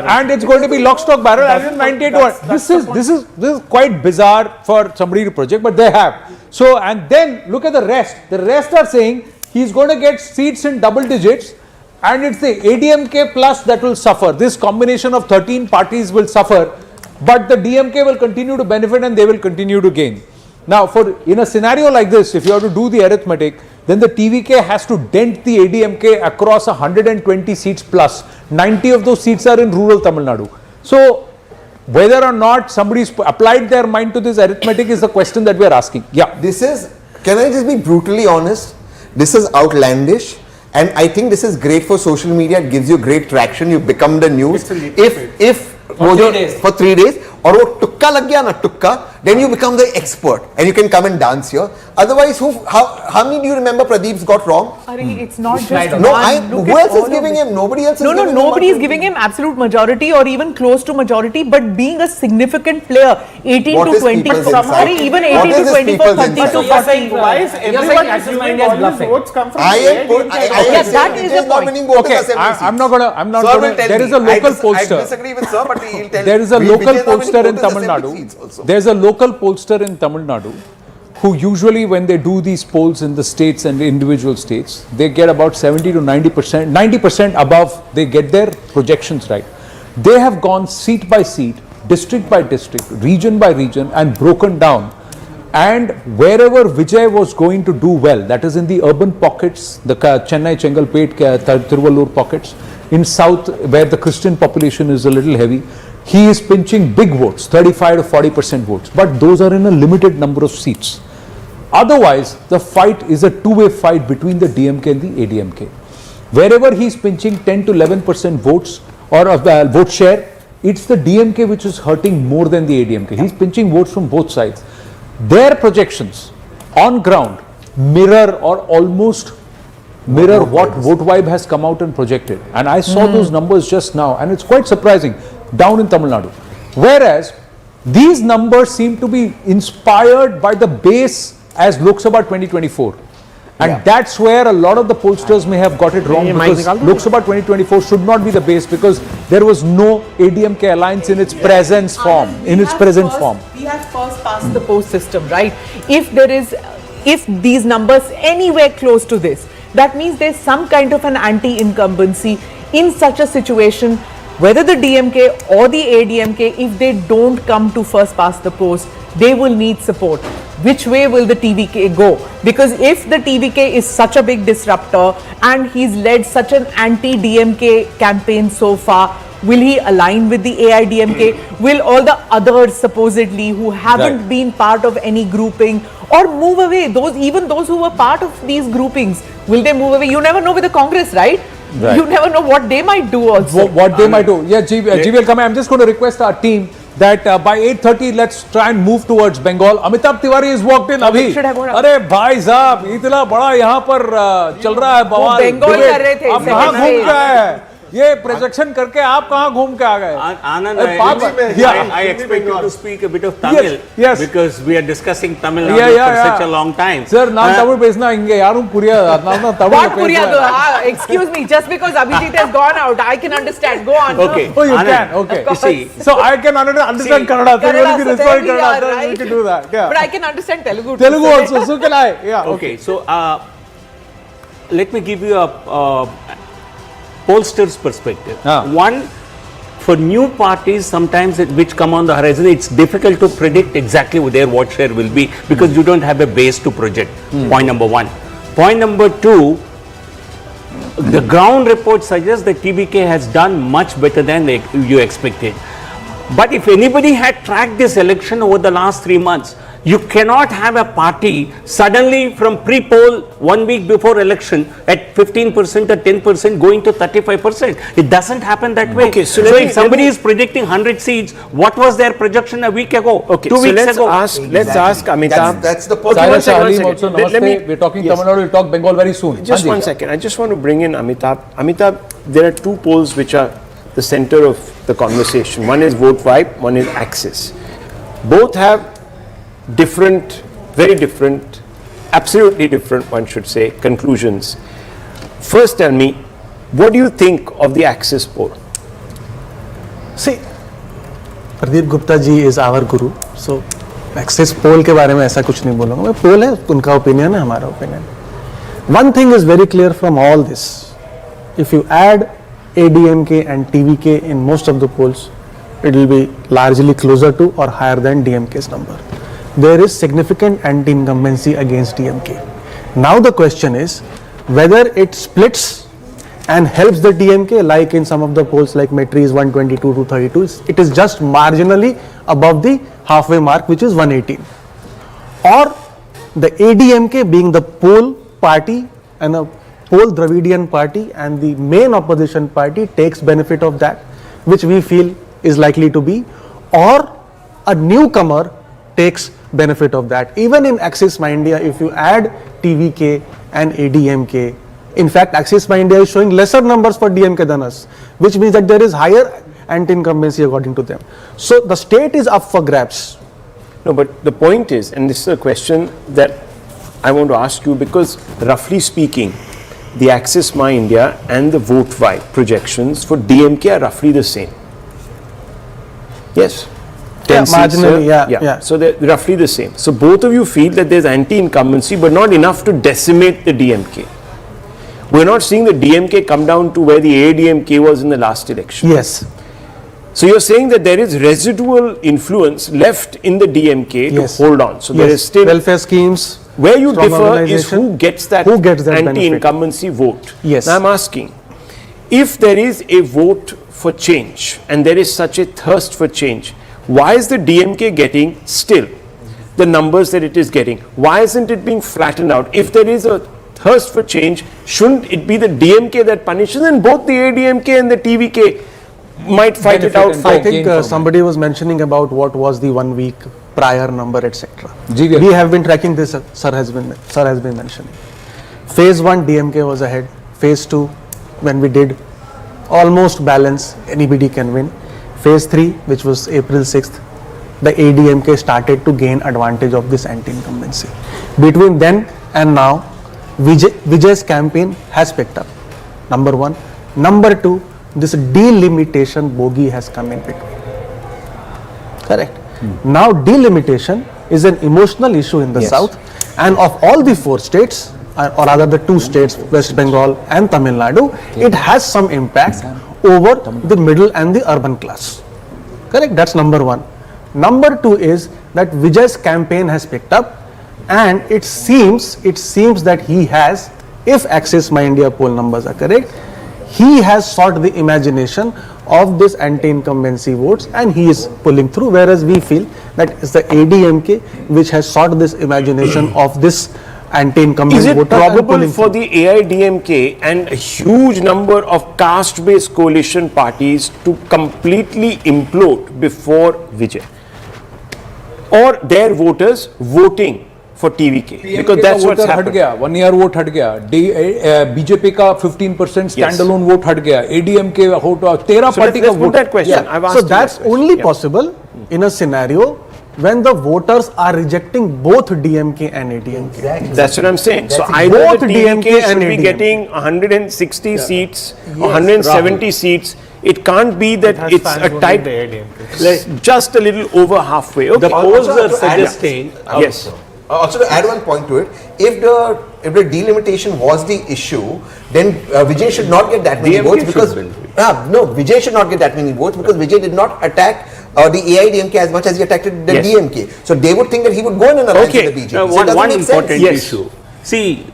and it's going to be lock, stock, barrel, as in 98 to 1. This is quite bizarre for somebody to project, but they have. So, and then look at the rest. The rest are saying he's going to get seats in double digits, and it's the ADMK plus that will suffer. This combination of 13 parties will suffer, but the DMK will continue to benefit and they will continue to gain. Now, in a scenario like this, if you have to do the arithmetic, then the TVK has to dent the ADMK across 120 seats plus. 90 of those seats are in rural Tamil Nadu. So, whether or not somebody's applied their mind to this arithmetic is the question that we are asking. Yeah. Can I just be brutally honest? This is outlandish. And I think this is great for social media. It gives you great traction. You become the news. For 3 days, और वो टुक्का लग गया ना टुक्का, then you become the expert and you can come and dance here. Otherwise, how many do you remember Pradeep's got wrong? It's not just who else is giving him? Nobody else is giving him. Nobody is giving him absolute majority or even close to majority, but being a significant player, 18 to 20, even 18 to 24, 30 to 40. Why is everyone assuming all these votes come from that is the point. Okay, I'm not gonna, there is a local pollster. I disagree with sir, but he'll tell there is a local pollster in Tamil Nadu. There's a local pollster in Tamil Nadu who usually, when they do these polls in the states and the individual states, they get about 70 to 90% above, they get their projections right. They have gone seat by seat, district by district, region by region, and broken down. And wherever Vijay was going to do well, that is in the urban pockets, the Chennai, Chengalpet, Tiruvallur pockets, in south where the Christian population is a little heavy, he is pinching big votes, 35 to 40% votes, but those are in a limited number of seats. Otherwise, the fight is a two-way fight between the DMK and the ADMK. Wherever he's pinching 10 to 11% votes or vote share, it's the DMK which is hurting more than the ADMK. He's pinching votes from both sides. Their projections on ground mirror or almost mirror what Vote Vibe has come out and projected. And I saw those numbers just now, and it's quite surprising down in Tamil Nadu. Whereas these numbers seem to be inspired by the base as Lok Sabha 2024. And that's where a lot of the pollsters may have got it wrong, because Lok Sabha 2024 should not be the base, because there was no ADMK alliance in its present form, We have first past the post system, right? If these numbers anywhere close to this, that means there's some kind of an anti-incumbency in such a situation, whether the DMK or the ADMK, if they don't come to first past the post, they will need support. Which way will the TVK go? Because if the TVK is such a big disruptor and he's led such an anti-DMK campaign so far, will he align with the AIDMK? Will all the others supposedly who haven't been part of any grouping or move away? Even those who were part of these groupings, will they move away? You never know with the Congress, right? You never know what they might do also. What they might do. Yeah, G will come. I'm just going to request our team that by 8:30 let's try and move towards Bengal. Amitabh Tiwari is walked in abhi. अरे भाई साहब इतना बड़ा यहाँ पर चल रहा है बवाल. बेंगोल कर रहे थे. आप कहाँ घूम के आए? ये प्रोजेक्शन करके आप कहाँ घूम के आ गए? Anand, I expect you to speak a bit of Tamil, because we are discussing Tamil Nadu for such a long time. Sir, नाम तमिल भेजना इंगे यारूं पुरिया नाम तमिल. What पुरिया? Excuse me, just because Abhijit has gone out, I can understand. Go on. Okay. Oh, you can. Okay. You see, so I can understand Kannada. So you will be sorry Kannada. You can do that. Yeah. But I can understand Telugu. Telugu also. So can I. Yeah. Okay. So let me give you a pollster's perspective. One, for new parties sometimes which come on the horizon, it's difficult to predict exactly what their vote share will be, because you don't have a base to project. Point number one. Point number two, the ground report suggests that TVK has done much better than you expected. But if anybody had tracked this election over the last 3 months, you cannot have a party suddenly from pre-poll 1 week before election at 15% or 10% going to 35%. It doesn't happen that way. Okay, so if somebody is predicting 100 seats, what was their projection a week ago? Okay, 2 weeks let's ago? Let's ask Amitabh. That's the point. We're talking Tamil Nadu, we'll talk Bengal very soon. Just 1 second. I just want to bring in Amitabh. Amitabh, there are two polls which are the center of the conversation. One is Vote Vibe, one is Axis. Both have different, very different, absolutely different, one should say, conclusions. First, tell me, what do you think of the Axis poll? See, Pradeep Gupta ji is our guru, so Axis poll के बारे में ऐसा कुछ नहीं बोलूँगा मैं. Poll है, उनका opinion है, हमारा opinion. One thing is very clear from all this: if you add ADMK and TVK in most of the polls, it will be largely closer to or higher than DMK's number. There is significant anti-incumbency against DMK. Now the question is whether it splits and helps the DMK, like in some of the polls like Metri is 122 to 32, it is just marginally above the halfway mark, which is 118. Or the ADMK, being the poll party and a poll Dravidian party and the main opposition party, takes benefit of that, which we feel is likely to be, or a newcomer takes benefit of that. Even in Axis My India, if you add TVK and ADMK, in fact Axis My India is showing lesser numbers for DMK than us, which means that there is higher anti-incumbency according to them. So the state is up for grabs. No, but the point is, and this is a question that I want to ask you, because roughly speaking, the Axis My India and the Vote Vibe projections for DMK are roughly the same. Yes. Marginally, yeah. So they're roughly the same. So both of you feel that there's anti-incumbency, but not enough to decimate the DMK. We're not seeing the DMK come down to where the ADMK was in the last election. Yes. So you're saying that there is residual influence left in the DMK to hold on. So there is still welfare schemes. Where you differ is who gets that anti-incumbency vote. Yes. Now I'm asking, if there is a vote for change and there is such a thirst for change, why is the DMK getting still the numbers that it is getting? Why isn't it being flattened out? If there is a thirst for change, shouldn't it be the DMK that punishes, and both the ADMK and the TVK might fight it out? I think somebody was mentioning about what was the 1 week prior number, etc. We have been tracking this. Sir has been mentioning. Phase 1 DMK was ahead. Phase 2, when we did almost balance, anybody can win. Phase 3, which was April 6th, the ADMK started to gain advantage of this anti-incumbency. Between then and now, Vijay's campaign has picked up. Number 1. Number 2, this delimitation bogey has come in between. Correct. Now delimitation is an emotional issue in the south, and of all the 4 states, or rather the 2 states, West Bengal and Tamil Nadu, it has some impact over the middle and the urban class. Correct. That's number 1. Number 2 is that Vijay's campaign has picked up, and it seems that he has, if Axis My India poll numbers are correct, he has sought the imagination of this anti-incumbency votes, and he is pulling through, whereas we feel that it's the ADMK which has sought this imagination of this anti-incumbent Is it voter. probable for the AIDMK and a huge number of caste-based coalition parties to completely implode before Vijay? Or their voters voting for TVK? Because that's what's happened. 1 year vote हट गया, BJP का 15% standalone vote हट गया, ADMK vote 13 party का vote. That question. I've asked So that's only possible in a scenario when the voters are rejecting both DMK and ADMK. Exactly. That's what I'm saying. So either both the DMK TVK should and be ADMK. getting 160 seats or 170 seats. It can't be that it's a tight, just a little over halfway. Okay. The polls are suggesting. Yes. Also to add one point to it, if the delimitation was the issue, then Vijay should not get that many DMK votes because no, Vijay should not get that many votes because Vijay did not attack the AIDMK as much as he attacked the DMK. So they would think that he would go in an alliance with the BJP. Now, So it doesn't one make important sense. issue. See,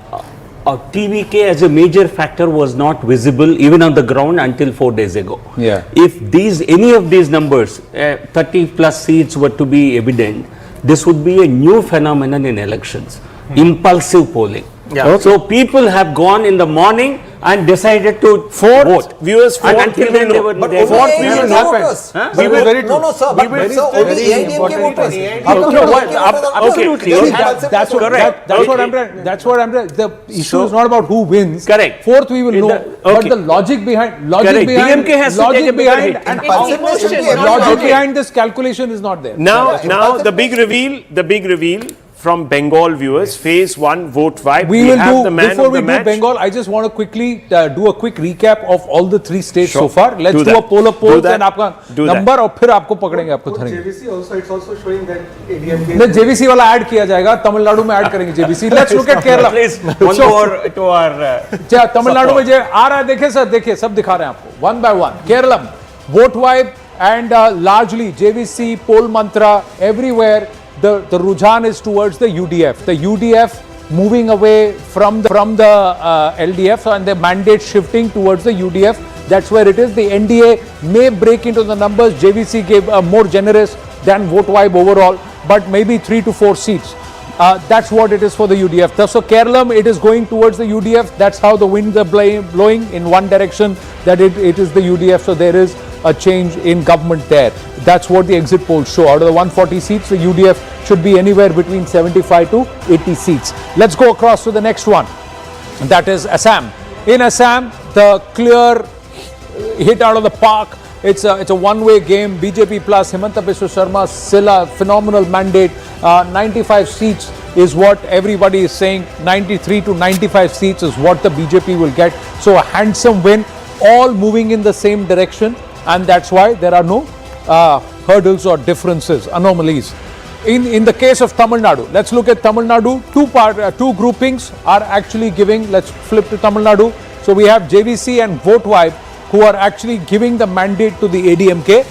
TVK as a major factor was not visible even on the ground until 4 days ago. Yeah. If any of these numbers, 30 plus seats were to be evident, this would be a new phenomenon in elections. Impulsive polling. Yeah. Okay. So people have gone in the morning and decided to vote. Viewers, And until then they were But they only vote. AIDMK voters. We will very no, sir, but sir, only AIDMK voters. Absolutely. That's what I'm trying. The issue is not about who wins. Correct. Fourth we will know, but the logic behind DMK has to take a bigger hit. and Impulsiveness should be logic everywhere. behind this calculation is not there. Now the big reveal from Bengal viewers, phase 1 vote vibe. We will have do, the man before of we the do match. Bengal, I just want to quickly do a quick recap of all the 3 states Sure. so far. Let's Do do that. a poll of polls Do that. and आपका Do that. number और फिर आपको पकड़ेंगे, आपको धरेंगे. JVC also, it's also showing that ADMK. नहीं, JVC वाला add किया जाएगा, तमिलनाडु में ऐड करेंगे JVC. Let's look at Kerala. Please, one more to our Tamil Nadu में जो आ रहा है, देखिए सर, देखिए सब दिखा रहे हैं आपको, one by one. Kerala, vote vibe and largely JVC, poll mantra, everywhere the rujan is towards the UDF. The UDF moving away from the LDF and the mandate shifting towards the UDF. That's where it is. The NDA may break into the numbers. JVC gave a more generous than vote vibe overall, but maybe 3 to 4 seats. That's what it is for the UDF. So Kerala, it is going towards the UDF. That's how the winds are blowing in one direction, that it is the UDF. So there is a change in government there. That's what the exit polls show. Out of the 140 seats, the UDF should be anywhere between 75 to 80 seats. Let's go across to the next one. That is Assam. In Assam, the clear hit out of the park. It's a one-way game. BJP plus Himanta Biswa Sharma, Silla, phenomenal mandate. 95 seats is what everybody is saying. 93 to 95 seats is what the BJP will get. So a handsome win, all moving in the same direction, and that's why there are no hurdles or differences, anomalies. In the case of Tamil Nadu, let's look at Tamil Nadu. Two groupings are actually giving. Let's flip to Tamil Nadu. So we have JVC and Vote Vibe, who are actually giving the mandate to the ADMK.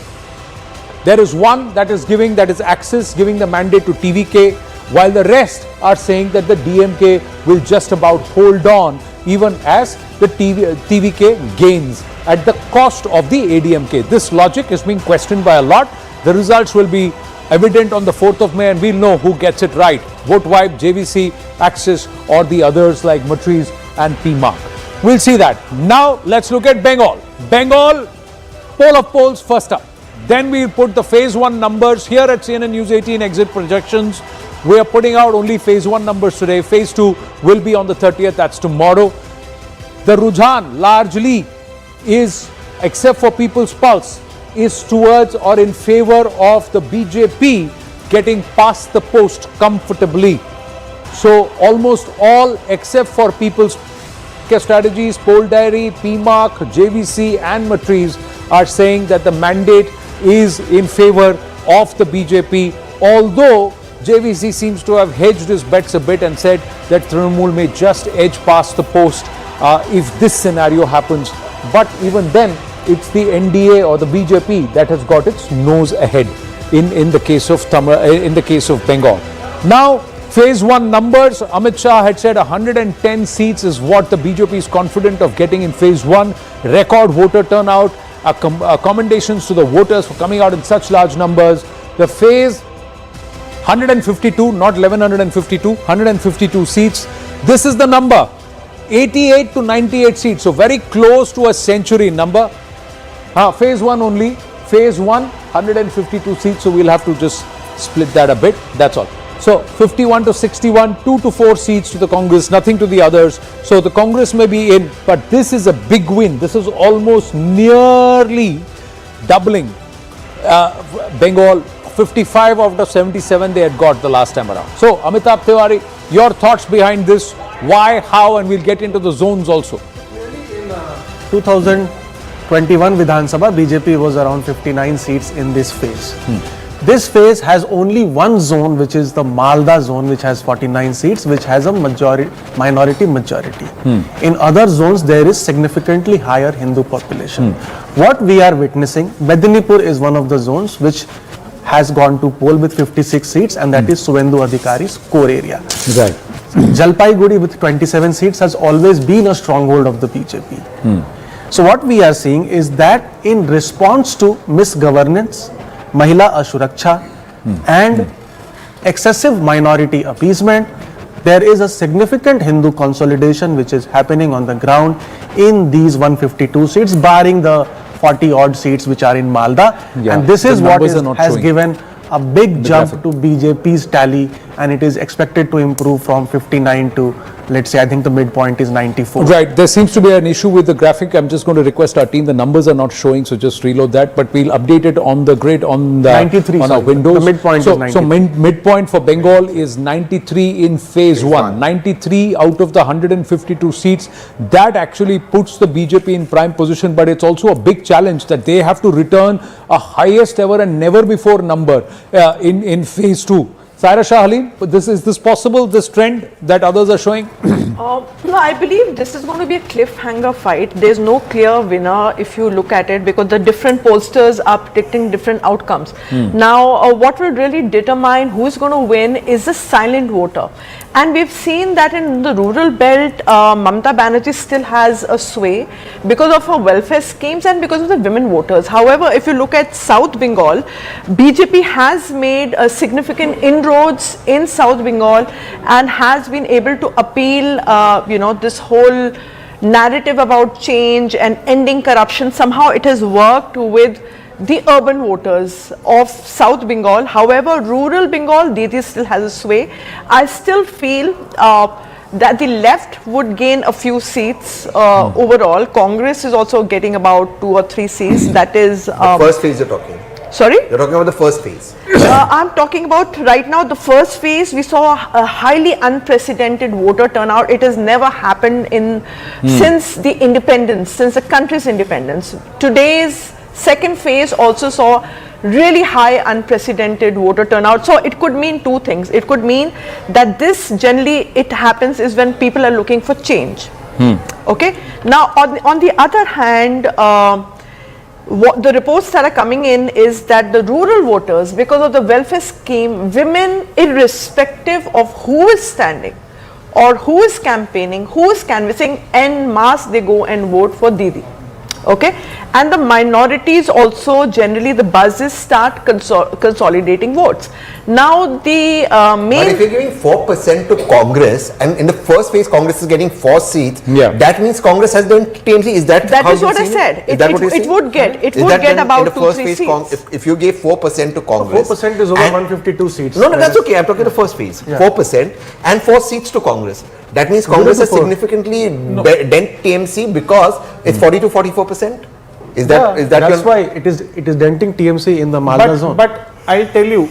There is one that is Axis giving the mandate to TVK, while the rest are saying that the DMK will just about hold on, even as the TVK gains at the cost of the ADMK. This logic is being questioned by a lot. The results will be evident on the 4th of May, and we'll know who gets it right. Vote wipe, JVC, Axis, or the others like Matriz and PMark. We'll see that. Now let's look at Bengal. Bengal, poll of polls first up. Then we'll put the phase 1 numbers here at CNN News 18 exit projections. We are putting out only phase 1 numbers today. Phase 2 will be on the 30th, that's tomorrow. The Rujhan largely is, except for People's Pulse, is towards or in favor of the BJP getting past the post comfortably. So almost all except for People's Strategies, Poll Diary, PMark, JVC and Matriz are saying that the mandate is in favor of the BJP, although JVC seems to have hedged his bets a bit and said that Trinamool may just edge past the post if this scenario happens. But even then, it's the NDA or the BJP that has got its nose ahead in the case of Bengal. Now, phase 1 numbers, Amit Shah had said 110 seats is what the BJP is confident of getting in phase 1. Record voter turnout. Commendations to the voters for coming out in such large numbers. The phase 152, not 1152, 152 seats. This is the number, 88 to 98 seats, so very close to a century number. Phase 1 only, phase 1, 152 seats, so we'll have to just split that a bit, that's all. So 51 to 61, 2 to 4 seats to the Congress, nothing to the others. So the Congress may be in, but this is a big win. This is almost nearly doubling Bengal. 55 out of 77 they had got the last time around. So Amitabh Tiwari, your thoughts behind this, why, how, and we'll get into the zones also. 2021 Vidhan Sabha, BJP was around 59 seats in this phase. This phase has only one zone, which is the Malda zone, which has 49 seats, which has a minority majority. In other zones, there is significantly higher Hindu population. What we are witnessing, Medinipur is one of the zones which has gone to poll with 56 seats, and that is Suvendu Adhikari's core area. Right. Jalpaiguri with 27 seats has always been a stronghold of the BJP. So what we are seeing is that in response to misgovernance, Mahila Ashuraksha and excessive minority appeasement, there is a significant Hindu consolidation which is happening on the ground in these 152 seats, barring the 40 odd seats which are in Malda, and this is what has given a big jump to BJP's tally, and it is expected to improve from 59 to, let's say, I think the midpoint is 94. Right, there seems to be an issue with the graphic. I'm just going to request our team, the numbers are not showing, so just reload that, but we'll update it on the grid on the 93 on our windows. The midpoint is 93. So midpoint for Bengal is 93 in phase 1. 93 out of the 152 seats. That actually puts the BJP in prime position, but it's also a big challenge that they have to return a highest ever and never before number in phase 2. Saira Shah Halim, is this possible, this trend that others are showing? No, I believe this is going to be a cliffhanger fight. There's no clear winner if you look at it, because the different pollsters are predicting different outcomes. Now, what will really determine who's going to win is the silent voter. And we've seen that in the rural belt, Mamata Banerjee still has a sway because of her welfare schemes and because of the women voters. However, if you look at South Bengal, BJP has made significant inroads in South Bengal and has been able to appeal, this whole narrative about change and ending corruption. Somehow it has worked with the urban voters of South Bengal. However, rural Bengal, Didi still has a sway. I still feel that the left would gain a few seats overall. Congress is also getting about 2 or 3 seats. That is the first phase you're talking. Sorry? You're talking about the first phase. I'm talking about right now the first phase. We saw a highly unprecedented voter turnout. It has never happened since the independence, since the country's independence. Today's second phase also saw really high unprecedented voter turnout. So it could mean 2 things. It could mean that this generally it happens is when people are looking for change. Okay. Now on the other hand, what the reports that are coming in is that the rural voters, because of the welfare scheme, women, irrespective of who is standing or who is campaigning, who is canvassing, en masse they go and vote for Didi. Okay, and the minorities also generally the buzzes start consolidating votes. Now the But if you're giving 4% to Congress, and in the first phase Congress is getting 4 seats, that means Congress has done TMC. Is that That how is you've what I seen said. Is that what you're saying? It would get in about the 2-3 first phase, seats. if you gave 4% to Congress, 4% is over 152 seats. No, that's okay. I'm talking the first phase. 4% and 4 seats to Congress. That means Congress has significantly dent TMC because it's 40 to 44%. Is that that's why it is denting TMC in the Malda zone. But I'll tell you,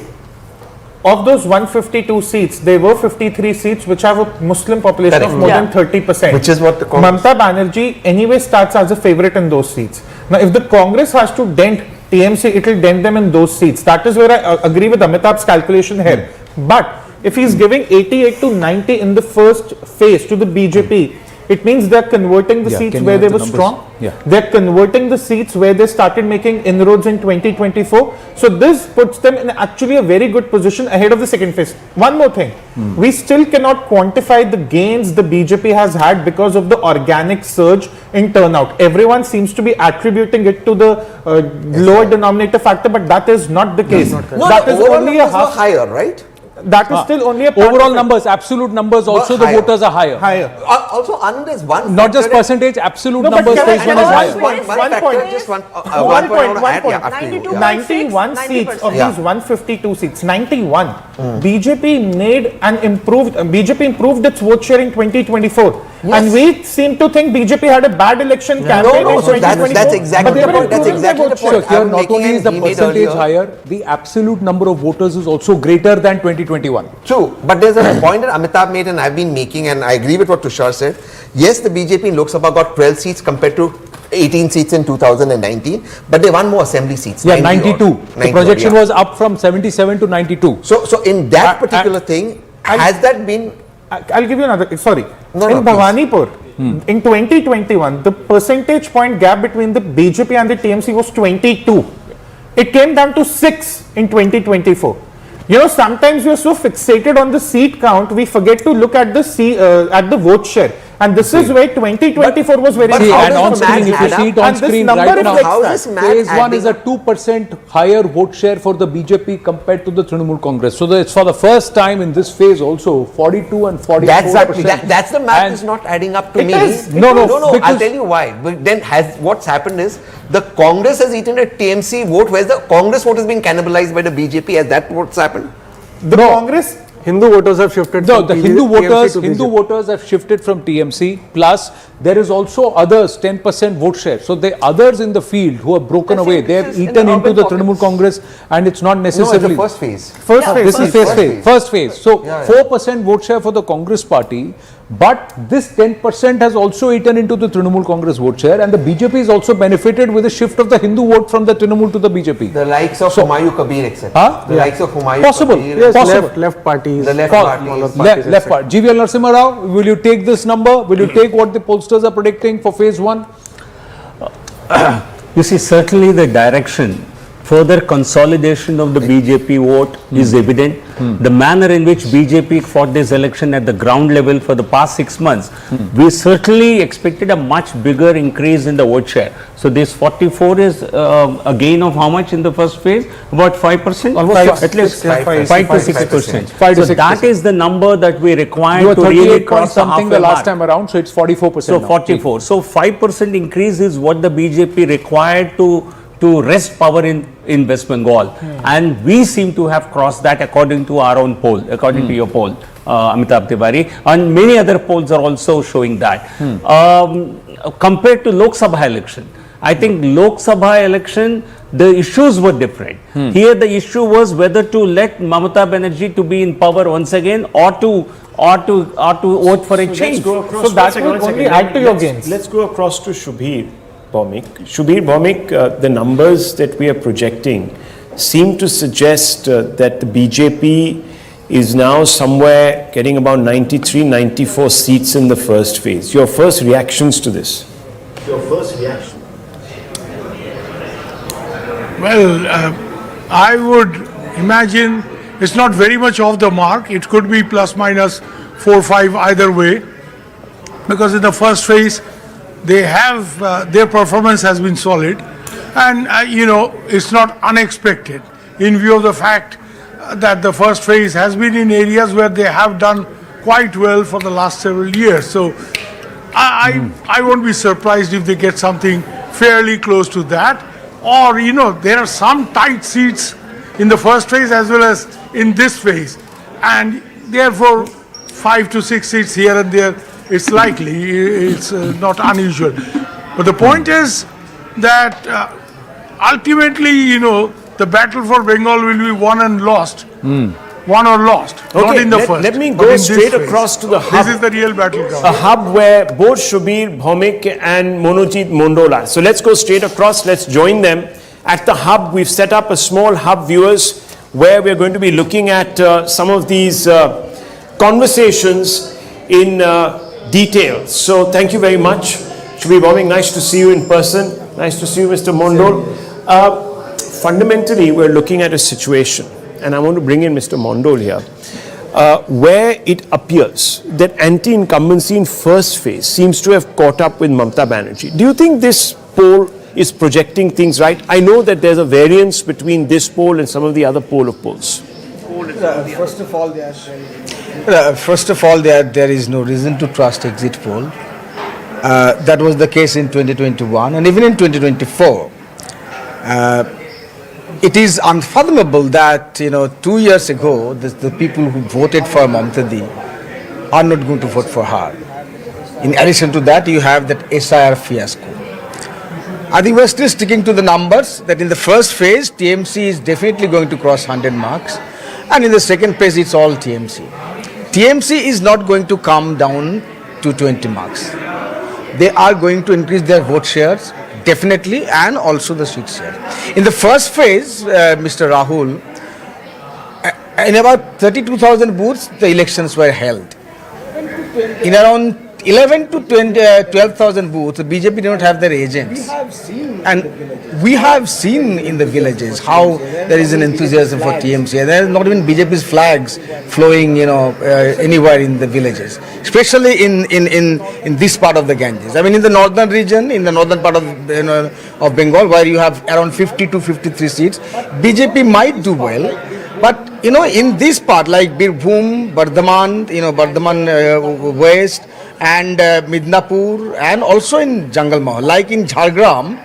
of those 152 seats, there were 53 seats which have a Muslim population of more than 30%. Which is what the Congress... Mamata Banerjee anyway starts as a favorite in those seats. Now, if the Congress has to dent TMC, it will dent them in those seats. That is where I agree with Amitabh's calculation here. But if he's giving 88 to 90 in the first phase to the BJP, it means they're converting the seats where they were strong. They're converting the seats where they started making inroads in 2024. So this puts them in actually a very good position ahead of the second phase. One more thing. We still cannot quantify the gains the BJP has had because of the organic surge in turnout. Everyone seems to be attributing it to the lower denominator factor, but that is not the case. That is only a half higher, right? That is still only a overall numbers, absolute numbers also the voters are higher. Also, Anand is one. Not just percentage, absolute numbers phase 1 is higher. One point. 91 seats of these 152 seats. 91. BJP made an improved. BJP improved its vote share in 2024, and we seem to think BJP had a bad election campaign in 2024. That's exactly the point. So here not only is the percentage higher, the absolute number of voters is also greater than 2021. True, but there's a point that Amitabh made and I've been making, and I agree with what Tushar said. Yes, the BJP in Lok Sabha got 12 seats compared to 18 seats in 2019, but they won more assembly seats. Yeah, 92. The projection was up from 77 to 92. So in that particular thing, has that been... I'll give you another, sorry. In Bhawanipur, in 2021, the percentage point gap between the BJP and the TMC was 22. It came down to 6 in 2024. You know, sometimes we are so fixated on the seat count, we forget to look at the vote share. And this is where 2024 was very high. And on screen, if you see it on screen right now, phase 1 is a 2% higher vote share for the BJP compared to the Trinamool Congress. So it's for the first time in this phase also 42 and 44%. Exactly. That's the math is not adding up to me. No, I'll tell you why. But then what's happened is the Congress has eaten a TMC vote, whereas the Congress vote has been cannibalized by the BJP. Is that what's happened? The Congress... Hindu voters have shifted. No, the Hindu voters have shifted from TMC. Plus, there is also others 10% vote share. So the others in the field who have broken away, they have eaten into the Trinamool Congress, and it's not necessarily. No, it's the first phase. This is first phase. So 4% vote share for the Congress party, but this 10% has also eaten into the Trinamool Congress vote share, and the BJP is also benefited with a shift of the Hindu vote from the Trinamool to the BJP. The likes of Humayun Kabir, etc. The likes of Humayun Kabir. Yes, possible. Left parties. The left parties. Left part. GVL Narasimha Rao, will you take this number? Will you take what the pollsters are predicting for phase 1? You see, certainly the direction, further consolidation of the BJP vote is evident. The manner in which BJP fought this election at the ground level for the past 6 months, we certainly expected a much bigger increase in the vote share. So this 44 is a gain of how much in the first phase? About 5%? At least 5 to 6%. So that is the number that we require to really cross the halfway the last time around, so it's 44%. So 44. So 5% increase is what the BJP required to wrest power in West Bengal, and we seem to have crossed that according to our own poll, according to your poll, Amitabh Tiwari, and many other polls are also showing that. Compared to Lok Sabha election, I think Lok Sabha election, the issues were different. Here the issue was whether to let Mamata Banerjee to be in power once again or to vote for a change. So that will only add to your gains. Let's go across to Shubhir Bhaumik. Shubhir Bhaumik, the numbers that we are projecting seem to suggest that the BJP is now somewhere getting about 93, 94 seats in the first phase. Your first reactions to this? Well, I would imagine it's not very much off the mark. It could be plus minus 4 or 5 either way, because in the first phase they have, their performance has been solid, and it's not unexpected in view of the fact that the first phase has been in areas where they have done quite well for the last several years. So I won't be surprised if they get something fairly close to that. Or, there are some tight seats in the first phase as well as in this phase. And therefore, 5 to 6 seats here and there, it's likely, it's not unusual. But the point is that ultimately, the battle for Bengal will be won and lost. Won or lost, not in the first. Let me go straight across to the hub. This is the real battleground. A hub where both Shubir Bhaumik and Monojit Mondol are. So let's go straight across. Let's join them at the hub. We've set up a small hub, viewers, where we're going to be looking at some of these conversations in detail. So thank you very much, Shubir Bhaumik. Nice to see you in person. Nice to see you, Mr. Mondol. Fundamentally, we're looking at a situation, and I want to bring in Mr. Mondol here, where it appears that anti-incumbency in first phase seems to have caught up with Mamata Banerjee. Do you think this poll is projecting things right? I know that there's a variance between this poll and some of the other poll of polls. First of all, there is no reason to trust exit poll. That was the case in 2021 and even in 2024. It is unfathomable that 2 years ago the people who voted for Mamata Di are not going to vote for her. In addition to that, you have that SIR fiasco. I think we're still sticking to the numbers that in the first phase TMC is definitely going to cross 100 marks, and in the second phase it's all TMC. TMC is not going to come down to 20 marks. They are going to increase their vote shares definitely, and also the seat share. In the first phase, Mr. Rahul, in about 32,000 booths, the elections were held. In around 11 to 12,000 booths, the BJP did not have their agents. And we have seen in the villages how there is an enthusiasm for TMC. And there are not even BJP's flags flowing, anywhere in the villages, especially in this part of the Ganges. I mean, in the northern region, in the northern part of Bengal, where you have around 50 to 53 seats, BJP might do well. But in this part, like Birbhum, Bardhaman, Bardhaman West, and Midnapur, and also in Jungle Mahal, like in Jhargram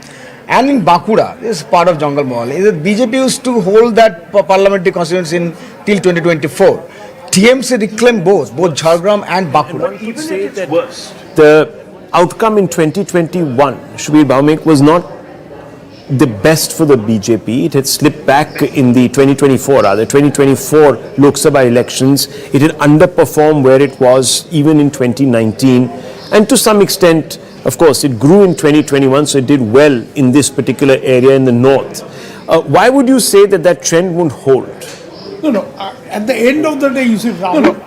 and in Bankura, this is part of Jungle Mahal. BJP used to hold that parliamentary constituency till 2024. TMC reclaimed both Jhargram and Bankura. One could say that the outcome in 2021, Shubir Bhaumik, was not the best for the BJP. It had slipped back in the 2024 Lok Sabha elections. It had underperformed where it was even in 2019. And to some extent, of course, it grew in 2021, so it did well in this particular area in the north. Why would you say that trend won't hold? At the end of the day, you see, Rahul.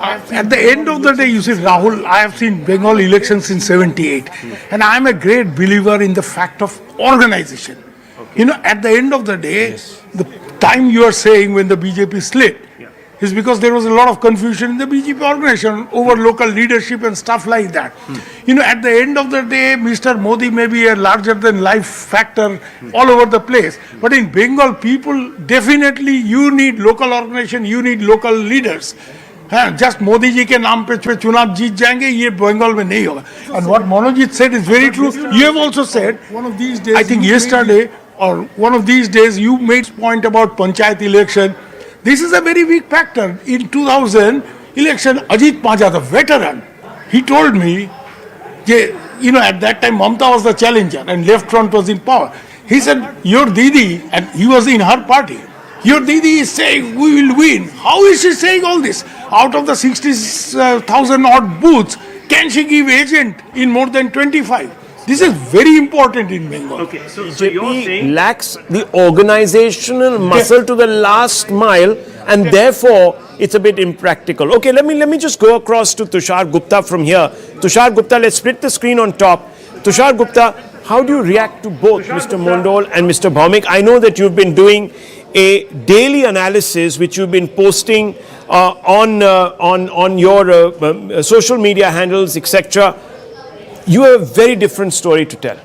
I have seen Bengal elections in '78, and I am a great believer in the fact of organization. At the end of the day, the time you are saying when the BJP slid is because there was a lot of confusion in the BJP organization over local leadership and stuff like that. At the end of the day, Mr. Modi may be a larger than life factor all over the place. But in Bengal, people definitely, you need local organization, you need local leaders. Just Modi ji ke naam pe chunav jeet jayenge, ye Bengal mein nahi hoga. And what Monojit said is very true. You have also said, one of these days, I think yesterday or one of these days, you made point about panchayat election. This is a very weak factor. In 2000 election, Ajit Panja, the veteran, he told me, at that time Mamata was the challenger and left front was in power. He said, your Didi, and he was in her party, your Didi is saying we will win. How is she saying all this? Out of the 60,000 odd booths, can she give agent in more than 25? This is very important in Bengal. Okay, so you're saying lacks the organizational muscle to the last mile, and therefore it's a bit impractical. Okay, let me just go across to Tushar Gupta from here. Tushar Gupta, let's split the screen on top. Tushar Gupta, how do you react to both Mr. Mondol and Mr. Bhaumik? I know that you've been doing a daily analysis which you've been posting on your social media handles, etc. you have a very different story to tell.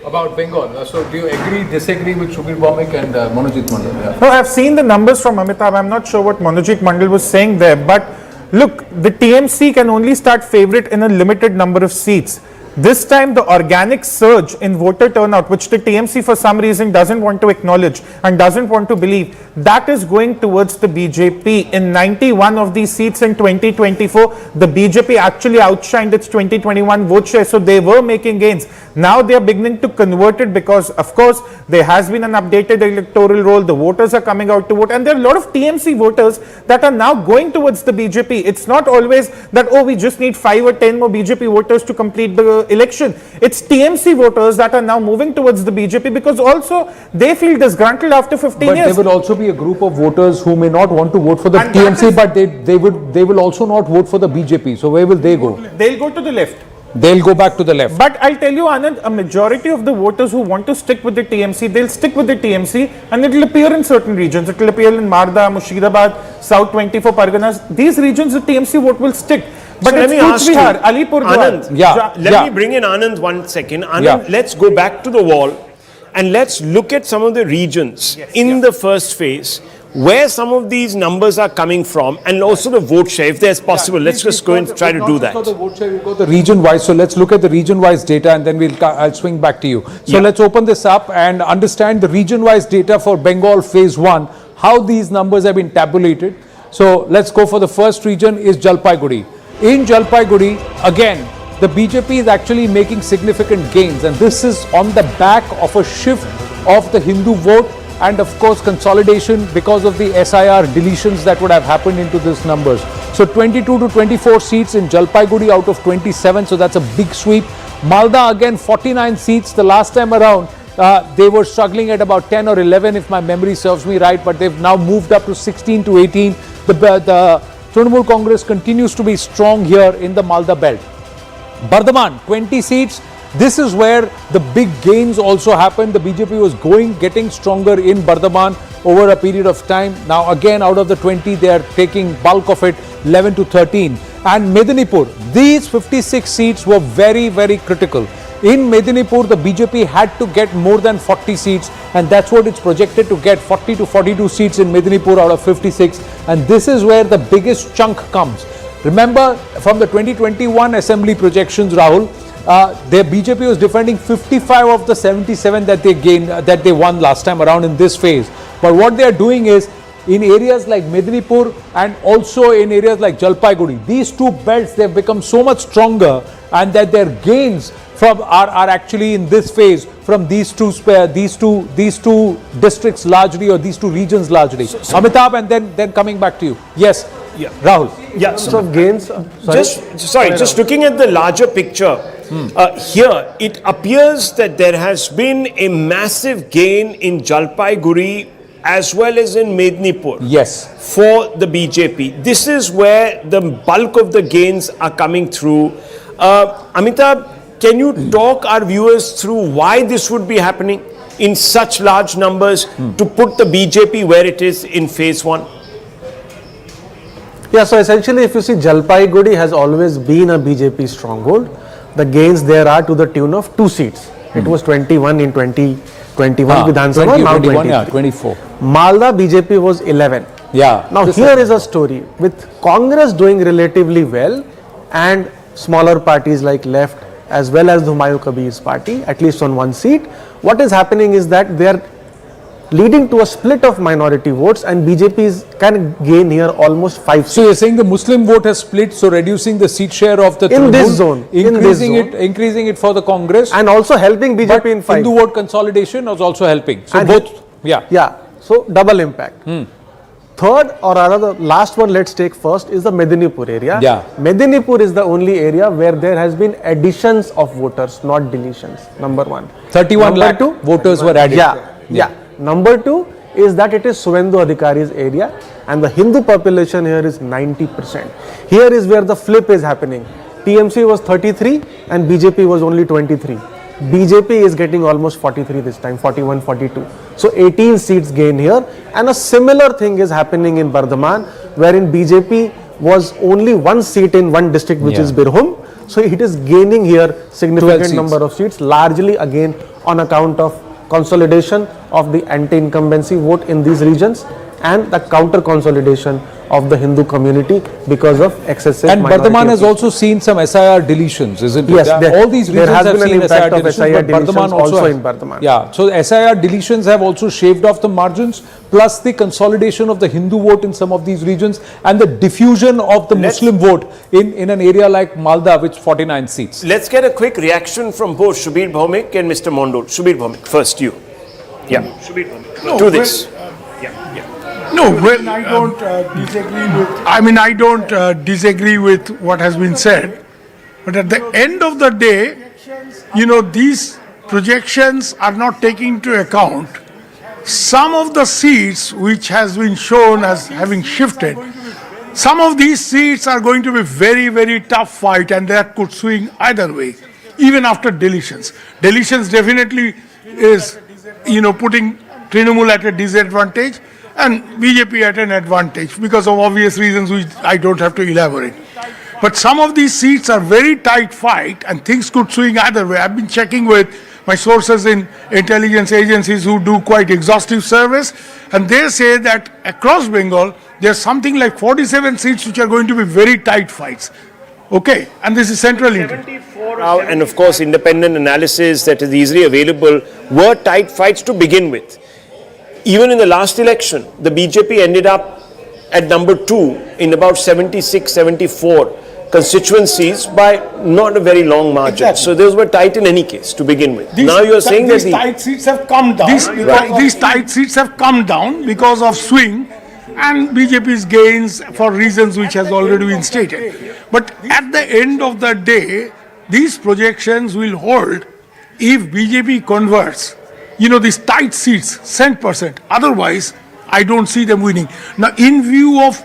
About Bengal. So do you agree, disagree with Shubir Bhaumik and Manojit Mandal? Yeah. No, I've seen the numbers from Amitabh. I'm not sure what Manojit Mandal was saying there, but look, the TMC can only start favorite in a limited number of seats. This time the organic surge in voter turnout, which the TMC for some reason doesn't want to acknowledge and doesn't want to believe, that is going towards the BJP. In 91 of these seats in 2024, the BJP actually outshined its 2021 vote share, so they were making gains. Now they are beginning to convert it because, of course, there has been an updated electoral roll, the voters are coming out to vote, and there are a lot of TMC voters that are now going towards the BJP. It's not always that, oh, we just need 5 or 10 more BJP voters to complete the election. It's TMC voters that are now moving towards the BJP because also they feel disgruntled after 15 years. But there will also be a group of voters who may not want to vote for the TMC, but they will also not vote for the BJP. So where will they go? They'll go to the left. They'll go back to the left. But I'll tell you, Anand, a majority of the voters who want to stick with the TMC, they'll stick with the TMC, and it will appear in certain regions. It will appear in Marda, Mushidabad, South 24 Parganas. These regions, the TMC vote will stick. But so let me ask you, Bihar, Alipur, Anand, let me bring in Anand 1 second. Anand, let's go back to the wall and let's look at some of the regions in the first phase where some of these numbers are coming from and also the vote share, if there's possible. Let's just go and try to do that. The vote share, we've got the region-wise. So let's look at the region-wise data and then I'll swing back to you. So let's open this up and understand the region-wise data for Bengal phase 1, how these numbers have been tabulated. So let's go for the first region is Jalpaiguri. In Jalpaiguri, again, the BJP is actually making significant gains, and this is on the back of a shift of the Hindu vote and of course consolidation because of the SIR deletions that would have happened into these numbers. So 22 to 24 seats in Jalpaiguri out of 27, so that's a big sweep. Malda again 49 seats. The last time around they were struggling at about 10 or 11 if my memory serves me right, but they've now moved up to 16 to 18. The Trinamool Congress continues to be strong here in the Malda belt. Bardhaman, 20 seats. This is where the big gains also happened. The BJP was getting stronger in Bardhaman over a period of time. Now again, out of the 20, they are taking bulk of it, 11 to 13. And Medinipur, these 56 seats were very, very critical. In Medinipur, the BJP had to get more than 40 seats, and that's what it's projected to get, 40 to 42 seats in Medinipur out of 56. And this is where the biggest chunk comes. Remember, from the 2021 assembly projections, Rahul, their BJP was defending 55 of the 77 that they gained, that they won last time around in this phase. But what they are doing is, in areas like Medinipur and also in areas like Jalpaiguri, these two belts, they have become so much stronger, and that their gains are actually in this phase from these two districts largely, or these two regions largely. Amitabh, and then coming back to you. Yes, Rahul. Yeah, so gains. Just looking at the larger picture, here it appears that there has been a massive gain in Jalpaiguri as well as in Medinipur. Yes. For the BJP. This is where the bulk of the gains are coming through. Amitabh, can you talk our viewers through why this would be happening in such large numbers to put the BJP where it is in phase 1? Yeah, so essentially if you see, Jalpaiguri has always been a BJP stronghold. The gains there are to the tune of 2 seats. It was 21 in 2021 Vidhan Sabha, now 23. 24. Malda BJP was 11. Yeah. Now here is a story with Congress doing relatively well and smaller parties like Left as well as the Humayun Kabir's party, at least on 1 seat. What is happening is that they are leading to a split of minority votes, and BJP can gain here almost 5 seats. So you're saying the Muslim vote has split, so reducing the seat share of the in this zone, increasing it for the Congress, and also helping BJP but in 5. Hindu vote consolidation was also helping. So and both, so double impact. Third, or rather the last one, let's take first, is the Medinipur area. Medinipur is the only area where there has been additions of voters, not deletions. Number 1. 31 lakh voters were added. Number 2 is that it is Suvendu Adhikari's area, and the Hindu population here is 90%. Here is where the flip is happening. TMC was 33 and BJP was only 23. BJP is getting almost 43 this time, 41, 42. So 18 seats gain here, and a similar thing is happening in Bardhaman, wherein BJP was only 1 seat in 1 district, which is Birhum. So it is gaining here significant seats. number of seats, largely again on account of consolidation of the anti-incumbency vote in these regions and the counter consolidation of the Hindu community because of excessive And minority Bardhaman has appeal. also seen some SIR deletions, isn't it? Yes, All these there regions has have been an seen impact SIR of deletions, SIR but Bardhaman deletions also has- in Bardhaman. Yeah, so SIR deletions have also shaved off the margins, plus the consolidation of the Hindu vote in some of these regions and the diffusion of the Muslim vote in an area like Malda, which 49 seats. Let's get a quick reaction from both Shubir Bhaumik and Mr. Mondol. Shubir Bhaumik, first you. Yeah. Shubir Bhaumik. No, To this. No, well, I don't disagree with. I mean, I don't disagree with what has been said, but at the end of the day, you know, these projections are not taking into account some of the seats which has been shown as having shifted. Some of these seats are going to be very, very tough fight, and that could swing either way, even after deletions. Deletions definitely is, you know, putting Trinamool at a disadvantage and BJP at an advantage because of obvious reasons which I don't have to elaborate. But some of these seats are very tight fight and things could swing either way. I've been checking with my sources in intelligence agencies who do quite exhaustive service, and they say that across Bengal there's something like 47 seats which are going to be very tight fights. Okay, and this is central India. And of course, independent analysis that is easily available were tight fights to begin with. Even in the last election, the BJP ended up at number 2 in about 76, 74 constituencies by not a very long margin. Exactly. So those were tight in any case to begin with. Now you are saying that these tight seats have come down. These tight seats have come down because of swing and BJP's gains for reasons which has already been stated. But at the end of the day, these projections will hold if BJP converts, you know, these tight seats, %. Otherwise, I don't see them winning. Now, in view of,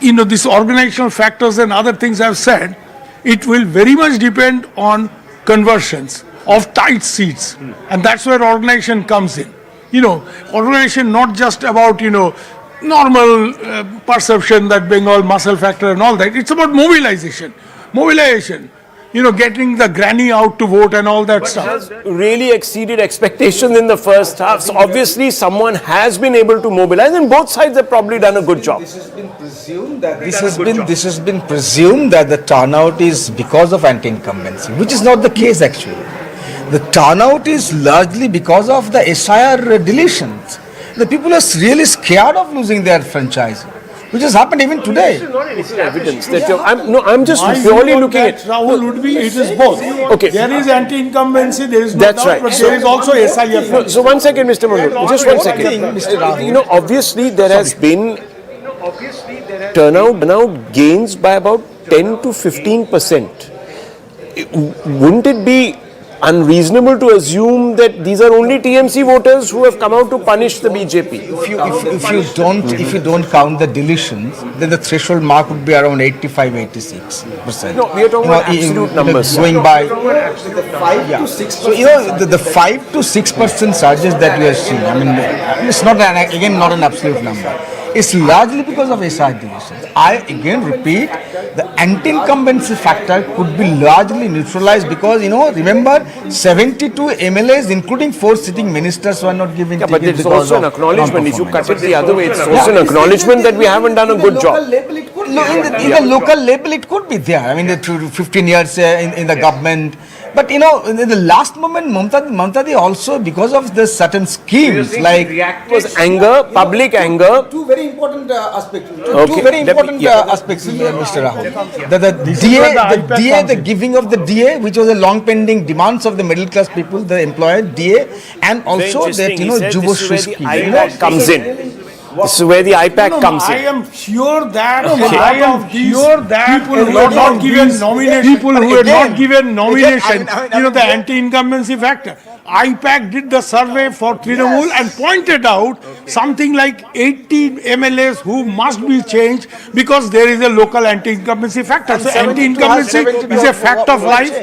you know, these organizational factors and other things I've said, it will very much depend on conversions of tight seats. And that's where organization comes in. You know, organization not just about, you know, normal perception that Bengal muscle factor and all that. It's about mobilization. Mobilization. You know, getting the granny out to vote and all that stuff. has really exceeded expectations in the first half. So obviously someone has been able to mobilize and both sides have probably done a good job. This has been presumed that the turnout is because of anti-incumbency, which is not the case actually. The turnout is largely because of the SIR deletions. The people are really scared of losing their franchise, which has happened even today. This is not any evidence that I'm just purely looking at. Rahul would be, it is both. Okay. There is anti-incumbency, there is no That's doubt, right. but there is also SIF. No, so 1 second, Mr. Mondol, just 1 second. Mr. Rahul. You know, obviously there has been turnout gains by about 10 to 15%. Wouldn't it be unreasonable to assume that these are only TMC voters who have come out to punish the BJP? If you don't count the deletions, then the threshold mark would be around 85-86%. No, we are talking about absolute numbers. Going by the 5 to 6%. So you know the 5 to 6% surges that we are seeing. I mean, it's not not an absolute number. It's largely because of SR deletions. I again repeat, the anti-incumbency factor could be largely neutralized because, you know, remember 72 MLAs, including 4 sitting ministers, were not given tickets. But it's also an acknowledgement. If you cut it the other way, it's also an acknowledgement that we haven't done a good job. In the local level, it could be there. I mean, the 15 years in the government. But you know, in the last moment, Mamta also, because of the certain schemes, like was anger, public anger. Two very important aspects. Okay. Two very important aspects, Mr. Rahul. The giving of the DA, which was a long-pending demands of the middle class people, the employer DA, and also that Juboshri scheme. IPAC comes in. This is where the IPAC comes in. I am sure that people who were not given nomination, you know, the anti-incumbency factor. IPAC did the survey for Trinamool and pointed out something like 80 MLAs who must be changed because there is a local anti-incumbency factor. So anti-incumbency is a fact of life.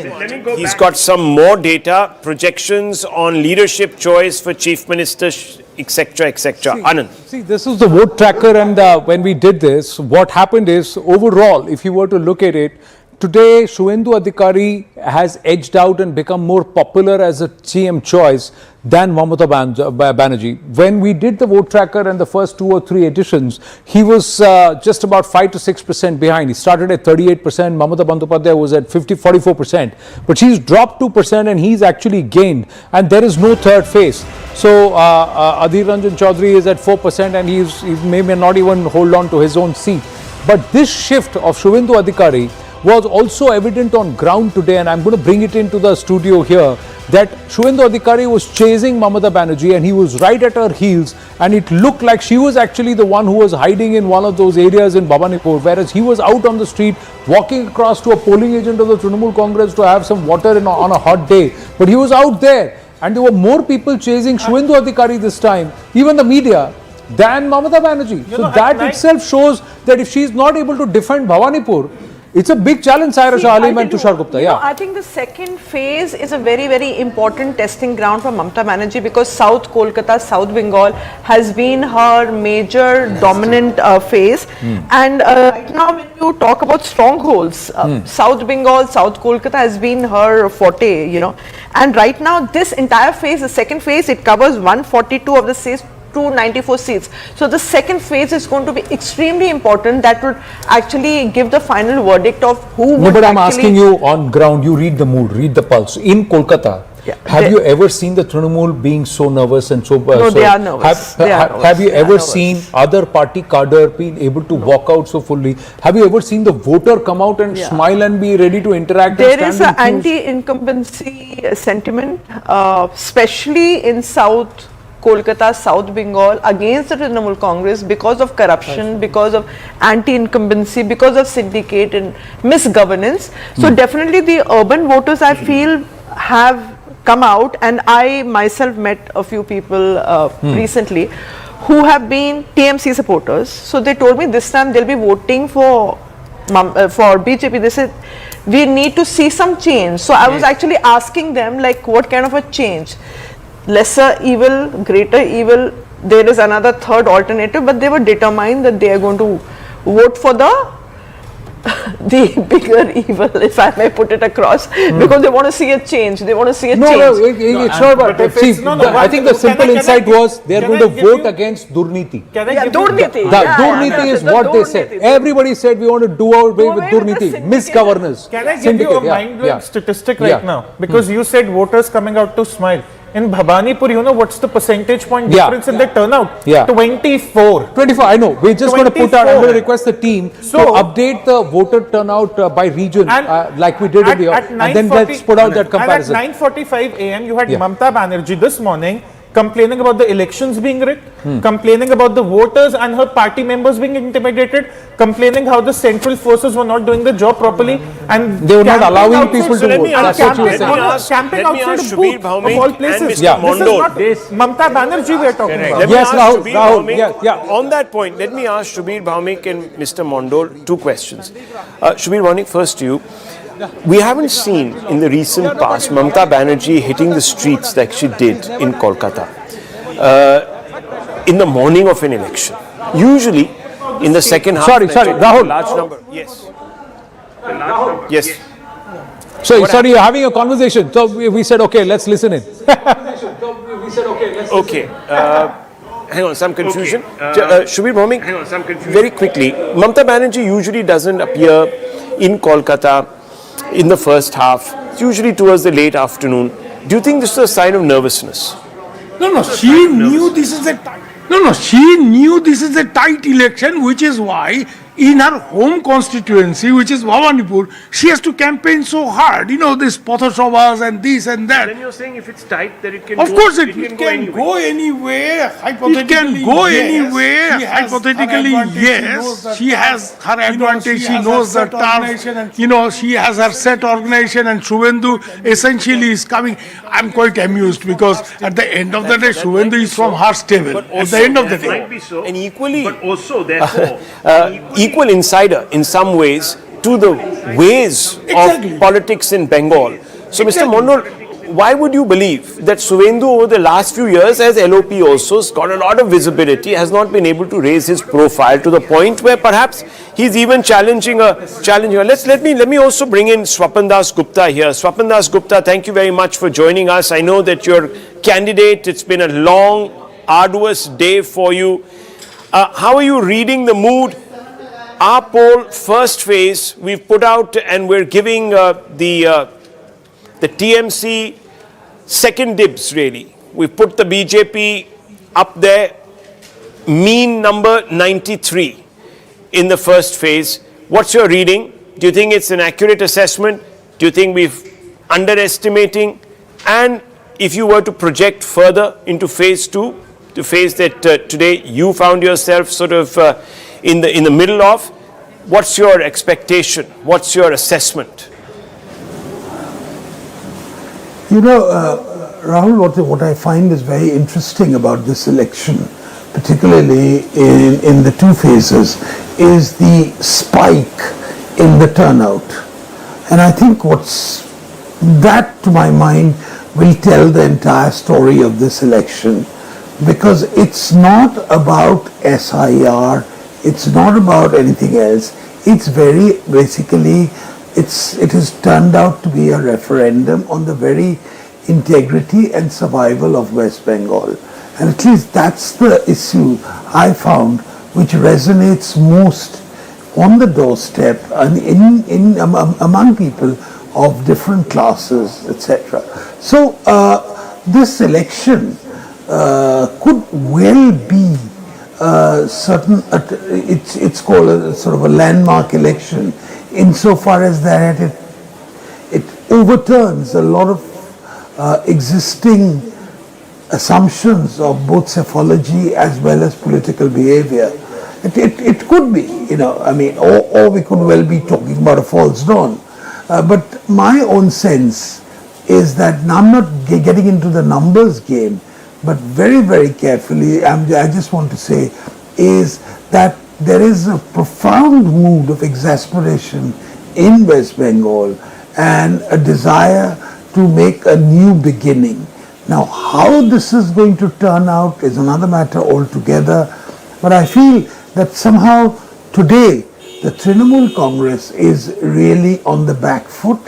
He's got some more data, projections on leadership choice for chief minister, etc., etc. Anand. See, this is the vote tracker, and when we did this, what happened is, overall, if you were to look at it, today Shuvendu Adhikari has edged out and become more popular as a CM choice than Mamata Banerjee. When we did the vote tracker and the first 2 or 3 editions, he was just about 5 to 6% behind. He started at 38%, Mamata Bandyopadhyay was at 44%, but she's dropped 2% and he's actually gained, and there is no third phase. So Adhir Ranjan Chaudhary is at 4% and he may not even hold on to his own seat. But this shift of Shuvendu Adhikari was also evident on ground today, and I'm going to bring it into the studio here, that Shuvendu Adhikari was chasing Mamata Banerjee and he was right at her heels, and it looked like she was actually the one who was hiding in one of those areas in Bhawanipur, whereas he was out on the street walking across to a polling agent of the Trinamool Congress to have some water on a hot day. But he was out there, and there were more people chasing Shuvendu Adhikari this time, even the media, than Mamata Banerjee. So that itself shows that if she is not able to defend Bhawanipur, it's a big challenge, Saira Shah Alim and Tushar Gupta. Yeah. I think the second phase is a very, very important testing ground for Mamata Banerjee, because South Kolkata, South Bengal has been her major dominant phase. And right now when you talk about strongholds, South Bengal, South Kolkata has been her forte, you know. And right now this entire phase, the second phase, it covers 142 of the states, 294 seats. So the second phase is going to be extremely important. That would actually give the final verdict of who would. No, but I'm asking you on ground, you read the mood, read the pulse. In Kolkata, have you ever seen the Trinamool being so nervous and so... No, they are nervous. Have you ever seen other party cadre being able to walk out so fully? Have you ever seen the voter come out and smile and be ready to interact? There is an anti-incumbency sentiment, especially in South Kolkata, South Bengal, against the Trinamool Congress because of corruption, because of anti-incumbency, because of syndicate and misgovernance. So definitely the urban voters, I feel, have come out, and I myself met a few people recently who have been TMC supporters. So they told me this time they'll be voting for BJP. They said we need to see some change. So I was actually asking them, like, what kind of a change? Lesser evil, greater evil, there is another third alternative, but they were determined that they are going to vote for the bigger evil, if I may put it across, because they want to see a change. They want to see a change. It's not about. See, I think the simple insight was they are going to vote against Durniti. Durniti is what they said. Everybody said we want to do away with Durniti, misgovernance. Can I give you a mind-blowing statistic right now? Because you said voters coming out to smile. In Bhawanipur, you know what's the percentage point difference in the turnout? 24. 24, I know. We're just going to put out, I'm going to request the team to update the voter turnout by region, like we did in the, and then let's put out that comparison. And at 9:45 a.m., you had Mamata Banerjee this morning complaining about the elections being rigged, complaining about the voters and her party members being intimidated, complaining how the central forces were not doing the job properly, and they were not allowing people to vote. That's what you said. Camping outside a booth of all places. This is not Mamata Banerjee we are talking about. Yes, Rahul. On that point, let me ask Shubir Bhaumik and Mr. Mondol 2 questions. Shubir Bhaumik, first to you. We haven't seen in the recent past Mamata Banerjee hitting the streets like she did in Kolkata in the morning of an election. Usually in the second half. Sorry, Rahul. Large number. Yes. Yes. Sorry, you're having a conversation. So we said, okay, let's listen in. Okay. Hang on, some confusion. Shubir Bhaumik, very quickly. Mamata Banerjee usually doesn't appear in Kolkata in the first half, usually towards the late afternoon. Do you think this is a sign of nervousness? No, she knew this is a she knew this is a tight election, which is why in her home constituency, which is Bhawanipur, she has to campaign so hard. You know, this Pathasabhas and this and that. Then you're saying if it's tight, then it can Of course, it can go anywhere. Hypothetically, it can go anywhere. Hypothetically, yes. She has her advantage. She knows the turf. You know, she has her set organization, and Shuvendu essentially is coming. I'm quite amused because at the end of the day, Shuvendu is from her stable. At the end of the day. Might be so, and equally, but also therefore, equal insider in some ways to the ways of politics in Bengal. So, Mr. Mondol, why would you believe that Suvendu over the last few years as LOP also has got a lot of visibility, has not been able to raise his profile to the point where perhaps he's even challenging a challenger? Let me also bring in Swapan Das Gupta here. Swapan Das Gupta, thank you very much for joining us. I know that you're candidate. It's been a long, arduous day for you. How are you reading the mood? Our poll, first phase, we've put out and we're giving the TMC second dibs, really. We've put the BJP up there, mean number 93 in the first phase. What's your reading? Do you think it's an accurate assessment? Do you think we're underestimating? And if you were to project further into phase 2, the phase that today you found yourself sort of in the middle of, what's your expectation? What's your assessment? You know, Rahul, what I find is very interesting about this election, particularly in the two phases, is the spike in the turnout. And I think that, to my mind, will tell the entire story of this election, because it's not about SIR, it's not about anything else. It's very basically, it has turned out to be a referendum on the very integrity and survival of West Bengal. And at least that's the issue I found which resonates most on the doorstep and among people of different classes, etc. So this election could well be it's called a sort of a landmark election insofar as that it overturns a lot of existing assumptions of both psephology as well as political behavior. It could be, you know, I mean, or we could well be talking about a false dawn. But my own sense is that, now I'm not getting into the numbers game, but very, very carefully, I just want to say is that there is a profound mood of exasperation in West Bengal and a desire to make a new beginning. Now, how this is going to turn out is another matter altogether, but I feel that somehow today the Trinamool Congress is really on the back foot,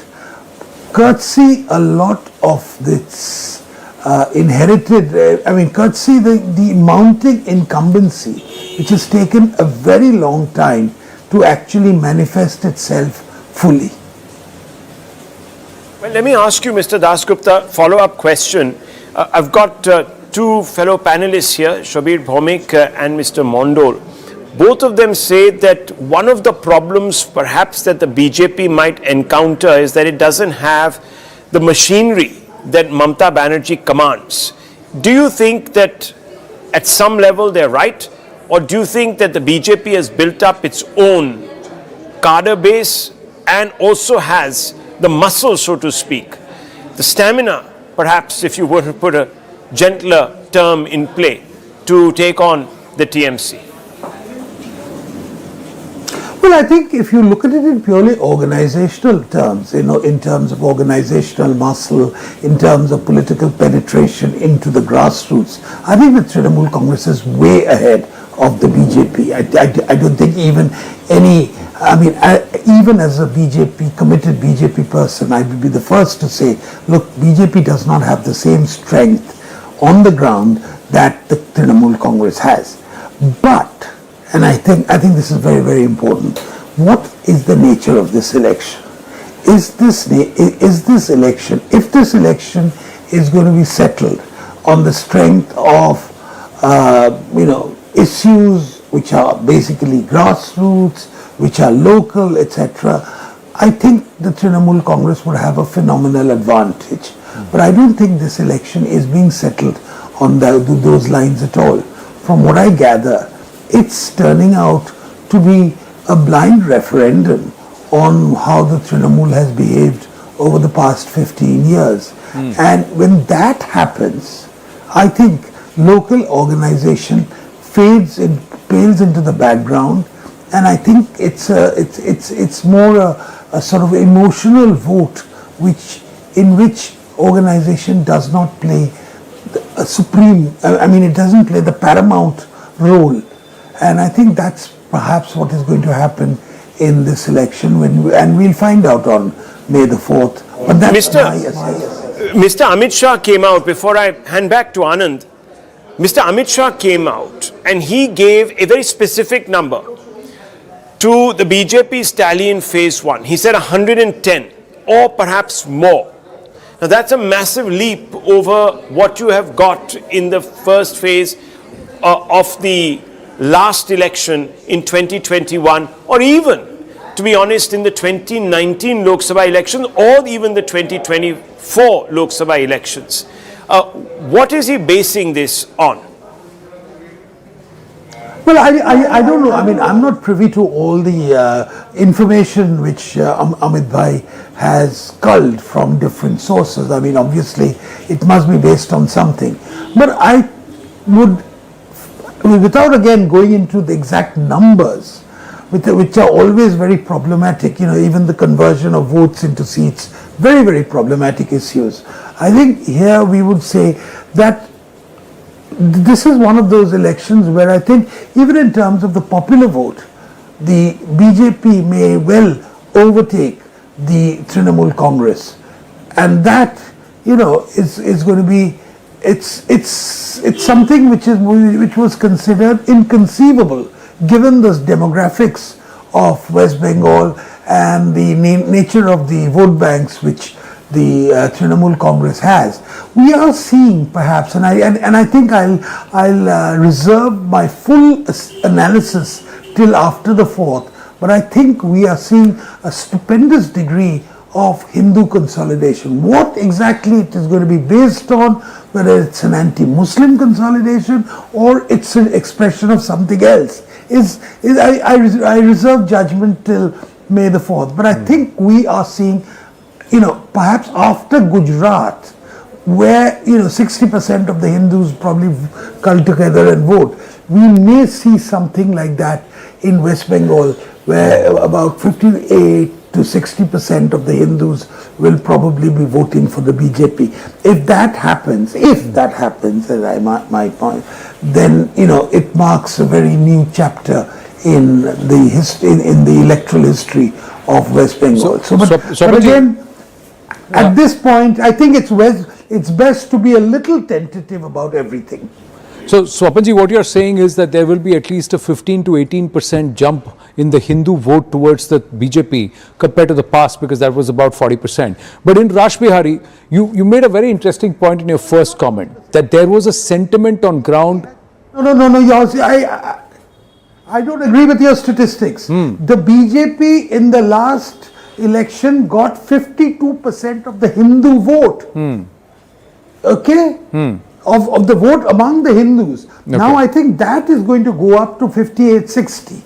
courtesy a lot of this courtesy the mounting incumbency, which has taken a very long time to actually manifest itself fully. Well, let me ask you, Mr. Dasgupta, follow-up question. I've got two fellow panelists here, Shabir Bhaumik and Mr. Mondol. Both of them say that one of the problems perhaps that the BJP might encounter is that it doesn't have the machinery that Mamata Banerjee commands. Do you think that at some level they're right, or do you think that the BJP has built up its own cadre base and also has the muscle, so to speak, the stamina, perhaps, if you were to put a gentler term in play, to take on the TMC? Well, I think if you look at it in purely organizational terms, you know, in terms of organizational muscle, in terms of political penetration into the grassroots, I think the Trinamool Congress is way ahead of the BJP. I don't think even even as a committed BJP person, I would be the first to say, look, BJP does not have the same strength on the ground that the Trinamool Congress has. But, and I think this is very, very important, what is the nature of this election? If this election is going to be settled on the strength of, issues which are basically grassroots, which are local, etc., I think the Trinamool Congress would have a phenomenal advantage. But I don't think this election is being settled on those lines at all. From what I gather, it's turning out to be a blind referendum on how the Trinamool has behaved over the past 15 years. And when that happens, I think local organization pales into the background, and I think it's more a sort of emotional vote in which organization does not play a supreme, I mean, it doesn't play the paramount role. And I think that's perhaps what is going to happen in this election, and we'll find out on May the 4th. But that's Mr. Amit Shah came out, before I hand back to Anand, Mr. Amit Shah came out and he gave a very specific number to the BJP's tally in phase 1. He said 110 or perhaps more. Now that's a massive leap over what you have got in the first phase of the last election in 2021, or even, to be honest, in the 2019 Lok Sabha election, or even the 2024 Lok Sabha elections. What is he basing this on? Well, I don't know. I mean, I'm not privy to all the information which Amit Bhai has culled from different sources. I mean, obviously, it must be based on something. But I would, without again going into the exact numbers, which are always very problematic, you know, even the conversion of votes into seats, very, very problematic issues. I think here we would say that this is one of those elections where I think even in terms of the popular vote, the BJP may well overtake the Trinamool Congress, and that, you know, is going to be, it's something which was considered inconceivable given the demographics of West Bengal and the nature of the vote banks which the Trinamool Congress has. We are seeing perhaps, and I think I'll reserve my full analysis till after the 4th, but I think we are seeing a stupendous degree of Hindu consolidation. What exactly it is going to be based on, whether it's an anti-Muslim consolidation or it's an expression of something else, I reserve judgment till May the 4th. But I think we are seeing, you know, perhaps after Gujarat, where, you know, 60% of the Hindus probably come together and vote, we may see something like that in West Bengal, where about 58 to 60% of the Hindus will probably be voting for the BJP. If that happens, as my point, then, you know, it marks a very new chapter in the electoral history of West Bengal. But again, at this point, I think it's best to be a little tentative about everything. So, Swapanji, what you're saying is that there will be at least a 15 to 18% jump in the Hindu vote towards the BJP compared to the past, because that was about 40%. But in Rash Bihari, you made a very interesting point in your first comment, that there was a sentiment on ground. No, I don't agree with your statistics. The BJP in the last election got 52% of the Hindu vote. Okay? Of the vote among the Hindus. Okay. Now I think that is going to go up to 58-60.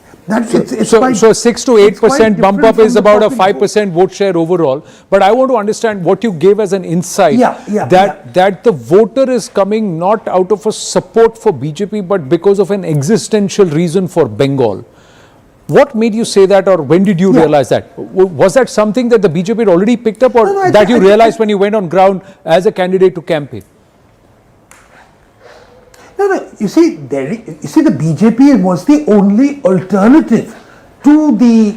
So 6 to 8% bump up is about a 5% vote share overall. But I want to understand what you gave as an insight, that the voter is coming not out of a support for BJP, but because of an existential reason for Bengal. What made you say that, or when did you realize that? Was that something that the BJP had already picked up, or that you realized when you went on ground as a candidate to campaign? No. You see, the BJP was the only alternative to the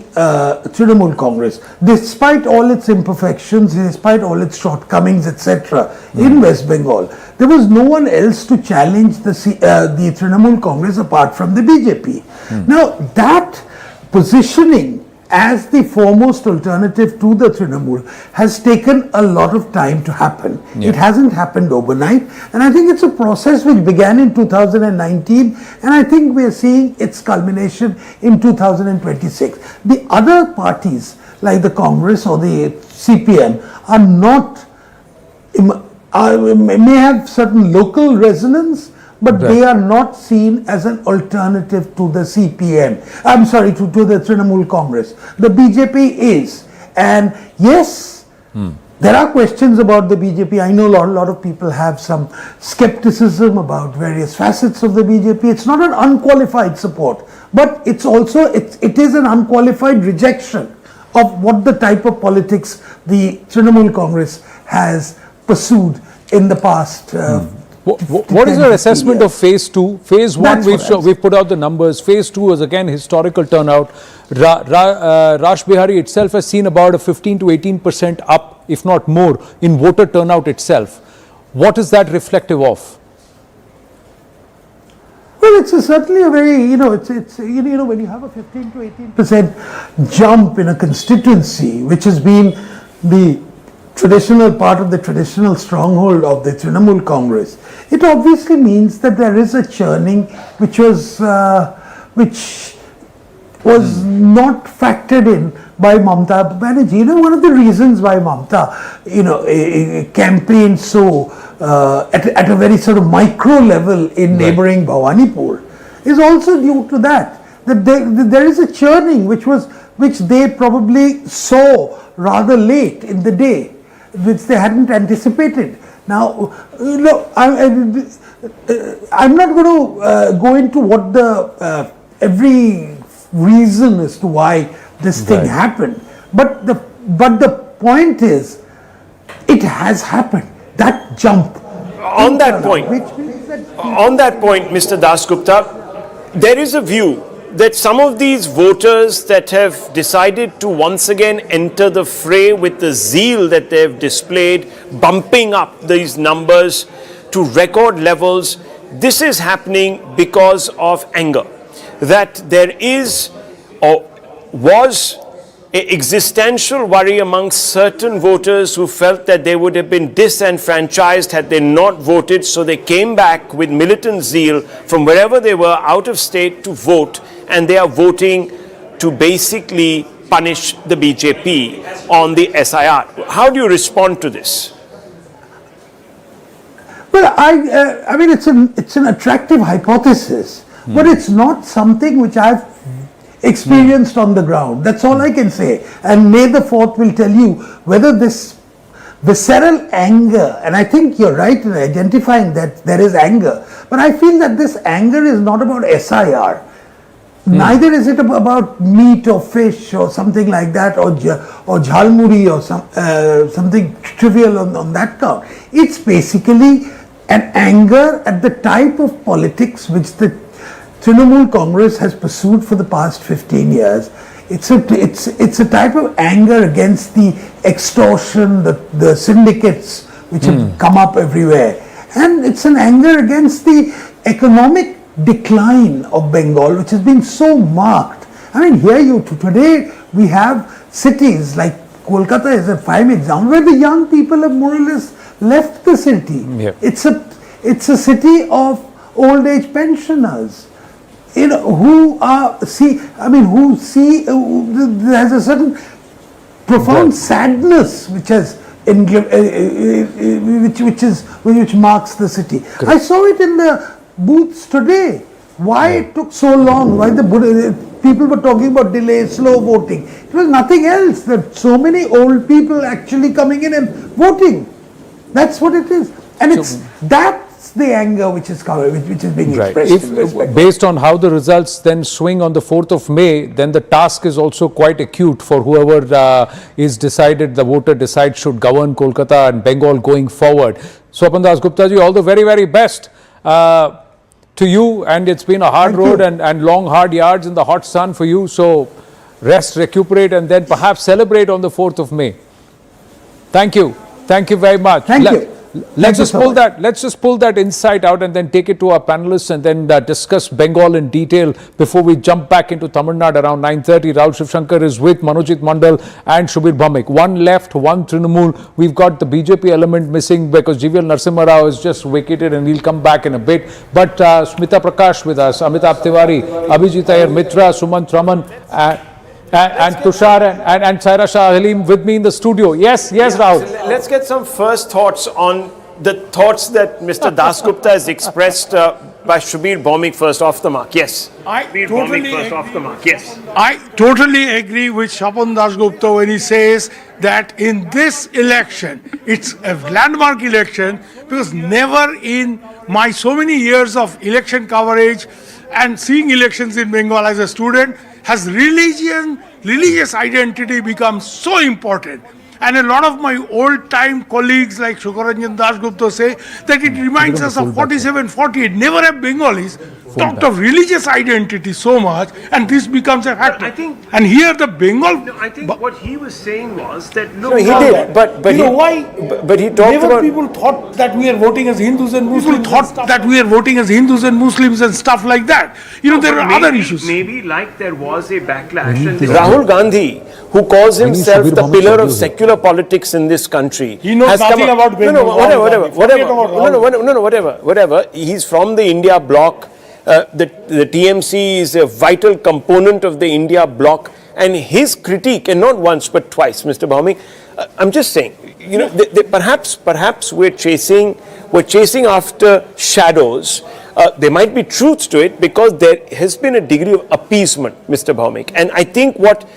Trinamool Congress, despite all its imperfections, despite all its shortcomings, etc. In West Bengal. There was no one else to challenge the Trinamool Congress apart from the BJP. Now, that positioning as the foremost alternative to the Trinamool has taken a lot of time to happen. It hasn't happened overnight, and I think it's a process which began in 2019, and I think we are seeing its culmination in 2026. The other parties like the Congress or the CPM are not, may have certain local resonance, but they are not seen as an alternative to the CPM. I'm sorry, to the Trinamool Congress. The BJP is. And yes, there are questions about the BJP. I know a lot of people have some skepticism about various facets of the BJP. It's not an unqualified support, but it's also, it is an unqualified rejection of what the type of politics the Trinamool Congress has pursued in the past. What is your assessment of phase 2? Phase 1, we've put out the numbers. Phase 2 was again historical turnout. Raj Bihari itself has seen about a 15 to 18% up, if not more, in voter turnout itself. What is that reflective of? Well, it's certainly a very, when you have a 15 to 18% jump in a constituency, which has been the traditional part of the traditional stronghold of the Trinamool Congress, it obviously means that there is a churning which was not factored in by Mamata Banerjee. One of the reasons why Mamata, campaigned so at a very sort of micro level in neighboring Bhawanipur is also due to that there is a churning which they probably saw rather late in the day, which they hadn't anticipated. Now, I'm not going to go into what the every reason as to why this thing happened, but the point is, it has happened. That jump. On that point, Mr. Dasgupta, there is a view that some of these voters that have decided to once again enter the fray with the zeal that they've displayed, bumping up these numbers to record levels, this is happening because of anger. That there is or was an existential worry amongst certain voters who felt that they would have been disenfranchised had they not voted, so they came back with militant zeal from wherever they were out of state to vote, and they are voting to basically punish the BJP on the SIR. How do you respond to this? Well, I mean, it's an attractive hypothesis, but it's not something which I've experienced on the ground. That's all I can say. And May the 4th will tell you whether this visceral anger, and I think you're right in identifying that there is anger, but I feel that this anger is not about SIR. Neither is it about meat or fish or something like that, or jhalmuri or something trivial on that count. It's basically an anger at the type of politics which the Trinamool Congress has pursued for the past 15 years. It's a type of anger against the extortion, the syndicates which have come up everywhere, and it's an anger against the economic decline of Bengal, which has been so marked. I mean, today we have cities like Kolkata is a prime example where the young people have more or less left the city. It's a city of old age pensioners, who there's a certain profound sadness which marks the city. I saw it in the booths today. Why it took so long? Why people were talking about delay, slow voting? It was nothing else. That so many old people actually coming in and voting. That's what it is, and that's the anger which is being expressed. If, based on how the results then swing on the 4th of May, then the task is also quite acute for whoever the voter decides should govern Kolkata and Bengal going forward. Swapan Dasgupta ji, all the very, very best to you, and it's been a hard road and long hard yards in the hot sun for you, so rest, recuperate, and then perhaps celebrate on the 4th of May. Thank you very much. Thank you. Let's just pull that insight out and then take it to our panelists and then discuss Bengal in detail before we jump back into Tamil Nadu around 9:30. Rahul Shivshankar is with Manojit Mandal and Shubir Bhaumik. One left, one Trinamool. We've got the BJP element missing because GVL Narasimha Rao is just vacated and he'll come back in a bit. But Smita Prakash with us, Amitabh Tiwari, Abhijit Iyer Mitra, Sumant Raman, and Tushar and Saira Shah Halim with me in the studio. Yes, Rahul. So let's get some first thoughts on the thoughts that Mr. Dasgupta has expressed by Shubir Bhaumik first off the mark. Yes. I totally agree with Swapan Dasgupta when he says that in this election, it's a landmark election because never in my so many years of election coverage and seeing elections in Bengal as a student has religious identity become so important. And a lot of my old-time colleagues like Shukaranjan Das Gupta say that it reminds us of 47-48. Never have Bengalis talked of religious identity so much, and this becomes a factor. I think, and here the Bengal. No, I think what he was saying was that No, he did, but you know why? But he talked Never about. people thought that we are voting as Hindus and Muslims. People thought that we are voting as Hindus and Muslims and stuff like that. You know, there are other issues. Maybe like there was a backlash. And Rahul Gandhi, who calls himself the pillar of secular politics in this country, He knows has nothing come about Bengal. whatever. He's from the India bloc. The TMC is a vital component of the India bloc, and his critique, and not once but twice, Mr. Bhaumik, I'm just saying, you know, perhaps we're chasing after shadows. There might be truths to it because there has been a degree of appeasement, Mr. Bhaumik, and I think what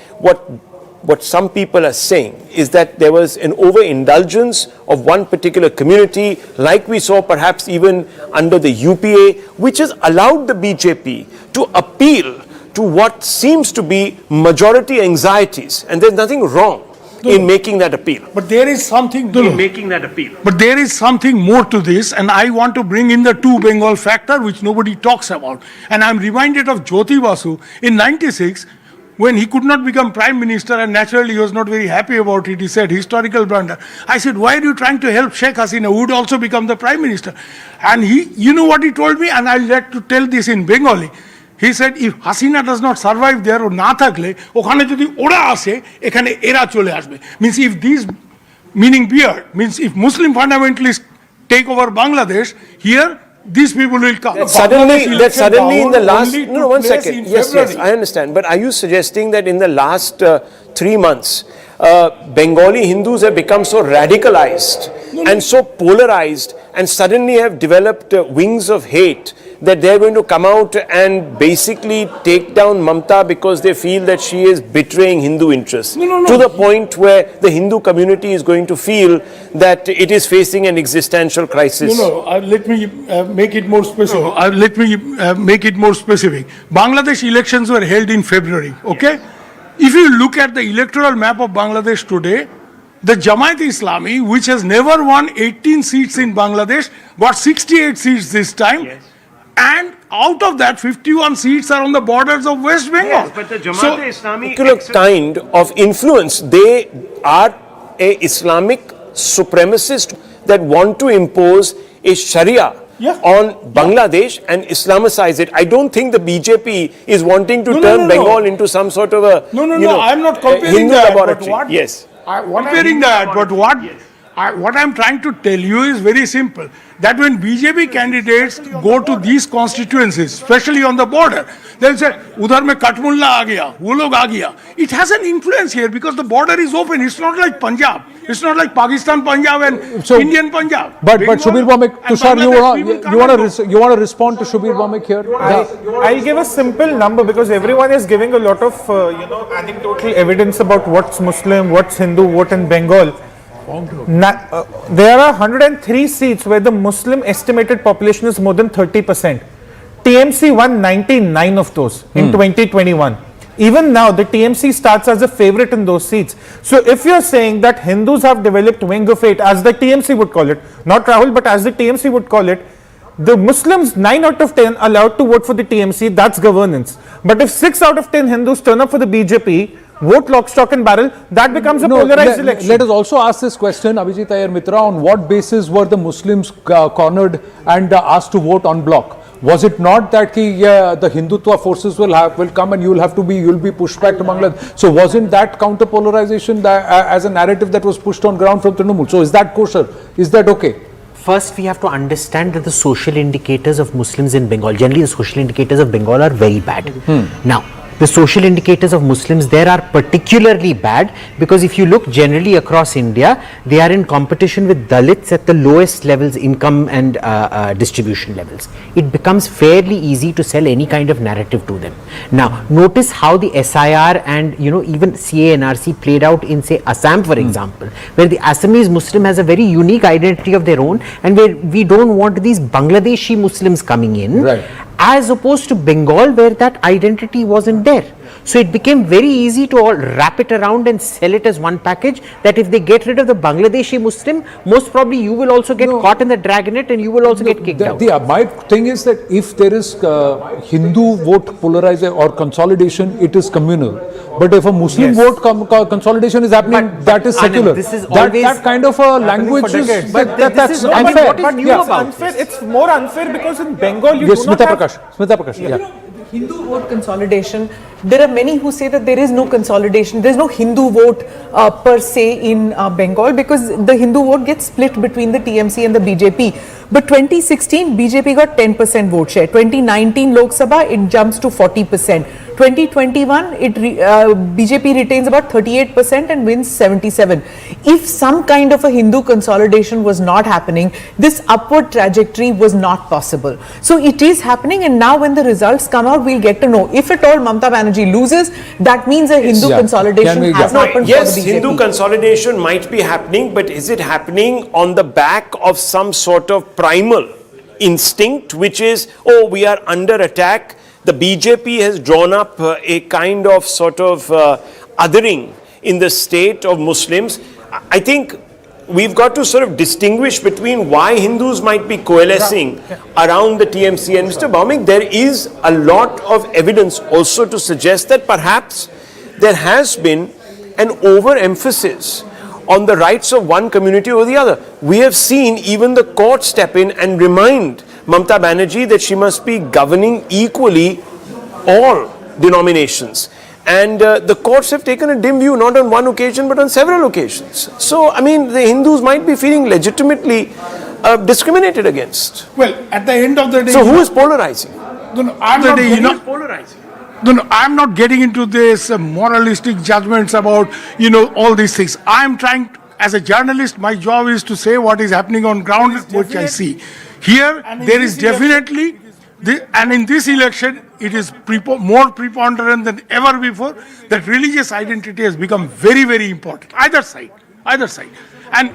some people are saying is that there was an overindulgence of one particular community, like we saw perhaps even under the UPA, which has allowed the BJP to appeal to what seems to be majority anxieties, and there's nothing wrong in making that appeal. But there is something making that appeal. But there is something more to this, and I want to bring in the two Bengal factor, which nobody talks about. And I'm reminded of Jyoti Basu in '96. When he could not become Prime Minister, and naturally he was not very happy about it, he said, historical blunder. I said, why are you trying to help Sheikh Hasina, who would also become the Prime Minister? And you know what he told me, and I'd like to tell this in Bengali. He said, if Hasina does not survive there, or na thakle, okhane jodi ora ashe, ekhane era chole asbe. Means if these, meaning beard, means if Muslim fundamentalists take over Bangladesh, here, these people will come. That suddenly in the last, no, 1 second. Yes, I understand. But are you suggesting that in the last 3 months, Bengali Hindus have become so radicalized and so polarized and suddenly have developed wings of hate that they're going to come out and basically take down Mamta because they feel that she is betraying Hindu interests? To the point where the Hindu community is going to feel that it is facing an existential crisis. Let me make it more specific. Bangladesh elections were held in February, okay? If you look at the electoral map of Bangladesh today, the Jamaat-e-Islami, which has never won 18 seats in Bangladesh, got 68 seats this time. Yes. And out of that, 51 seats are on the borders of West Bengal. Yes, but the Jamaat-e-Islami... kind of influence. They are a Islamic supremacist that want to impose a Sharia on Bangladesh and Islamicize it. I don't think the BJP is wanting to turn Bengal into some sort of a I'm not comparing Hindu that. laboratory. But Yes. What I'm trying to tell you is very simple. That when BJP candidates go to these constituencies, especially on the border, they'll say, "Udhar mein Katmulla aa gaya, wo log aa gaya." It has an influence here because the border is open. It's not like Punjab. It's not like Pakistan Punjab and Indian Punjab. But Shubir Bhaumik, Tushar, you want to respond to Shubir Bhaumik here? I'll give a simple number because everyone is giving a lot of anecdotal evidence about what's Muslim, what's Hindu, what in Bengal. There are 103 seats where the Muslim estimated population is more than 30%. TMC won 99 of those in 2021. Even now, the TMC starts as a favorite in those seats. So if you're saying that Hindus have developed wing of hate, as the TMC would call it, not Rahul, but as the TMC would call it, the Muslims 9 out of 10 allowed to vote for the TMC, that's governance. But if 6 out of 10 Hindus turn up for the BJP, vote lock, stock and barrel, that becomes a polarized election. Let us also ask this question, Abhijit Iyer Mitra, on what basis were the Muslims cornered and asked to vote en bloc? Was it not that the Hindutva forces will come and you'll be pushed back to Bangladesh? So wasn't that counter polarization as a narrative that was pushed on ground from Trinamool? So is that kosher? Is that okay? First, we have to understand that the social indicators of Muslims in Bengal, generally the social indicators of Bengal are very bad. Now, the social indicators of Muslims there are particularly bad because if you look generally across India, they are in competition with Dalits at the lowest levels, income and distribution levels. It becomes fairly easy to sell any kind of narrative to them. Now, notice how the SIR and even CA NRC played out in say Assam, for example, where the Assamese Muslim has a very unique identity of their own and where we don't want these Bangladeshi Muslims coming in. Right. As opposed to Bengal where that identity wasn't there. So it became very easy to all wrap it around and sell it as one package, that if they get rid of the Bangladeshi Muslim, most probably you will also get caught in the dragnet and you will also get kicked out. My thing is that if there is Hindu vote polarization or consolidation, it is communal. But if a Muslim vote consolidation is happening, that is secular. This is that kind of a language is that's unfair. It's more unfair because in Bengal you yes, do not have... Smita Prakash. Yeah. Hindu vote consolidation, there are many who say that there is no consolidation, there is no Hindu vote per se in Bengal, because the Hindu vote gets split between the TMC and the BJP. But 2016, BJP got 10% vote share. 2019 Lok Sabha, it jumps to 40%. 2021, BJP retains about 38% and wins 77%. If some kind of a Hindu consolidation was not happening, this upward trajectory was not possible. So it is happening, and now when the results come out, we'll get to know. If at all Mamata Banerjee loses, that means a Hindu consolidation has happened for the BJP. Hindu consolidation might be happening, but is it happening on the back of some sort of primal instinct, which is, oh, we are under attack? The BJP has drawn up a kind of sort of othering in the state of Muslims. I think we've got to sort of distinguish between why Hindus might be coalescing around the TMC. And Mr. Bhaumik, there is a lot of evidence also to suggest that perhaps there has been an overemphasis on the rights of one community over the other. We have seen even the court step in and remind Mamata Banerjee that she must be governing equally all denominations. And the courts have taken a dim view, not on one occasion, but on several occasions. So, I mean, the Hindus might be feeling legitimately discriminated against. Well, at the end of the day... So, who is polarizing? I'm not getting into this moralistic judgments about, all these things. I'm trying, as a journalist, my job is to say what is happening on ground, which I see. Here, there is definitely, and in this election, it is more preponderant than ever before, that religious identity has become very, very important. Either side. And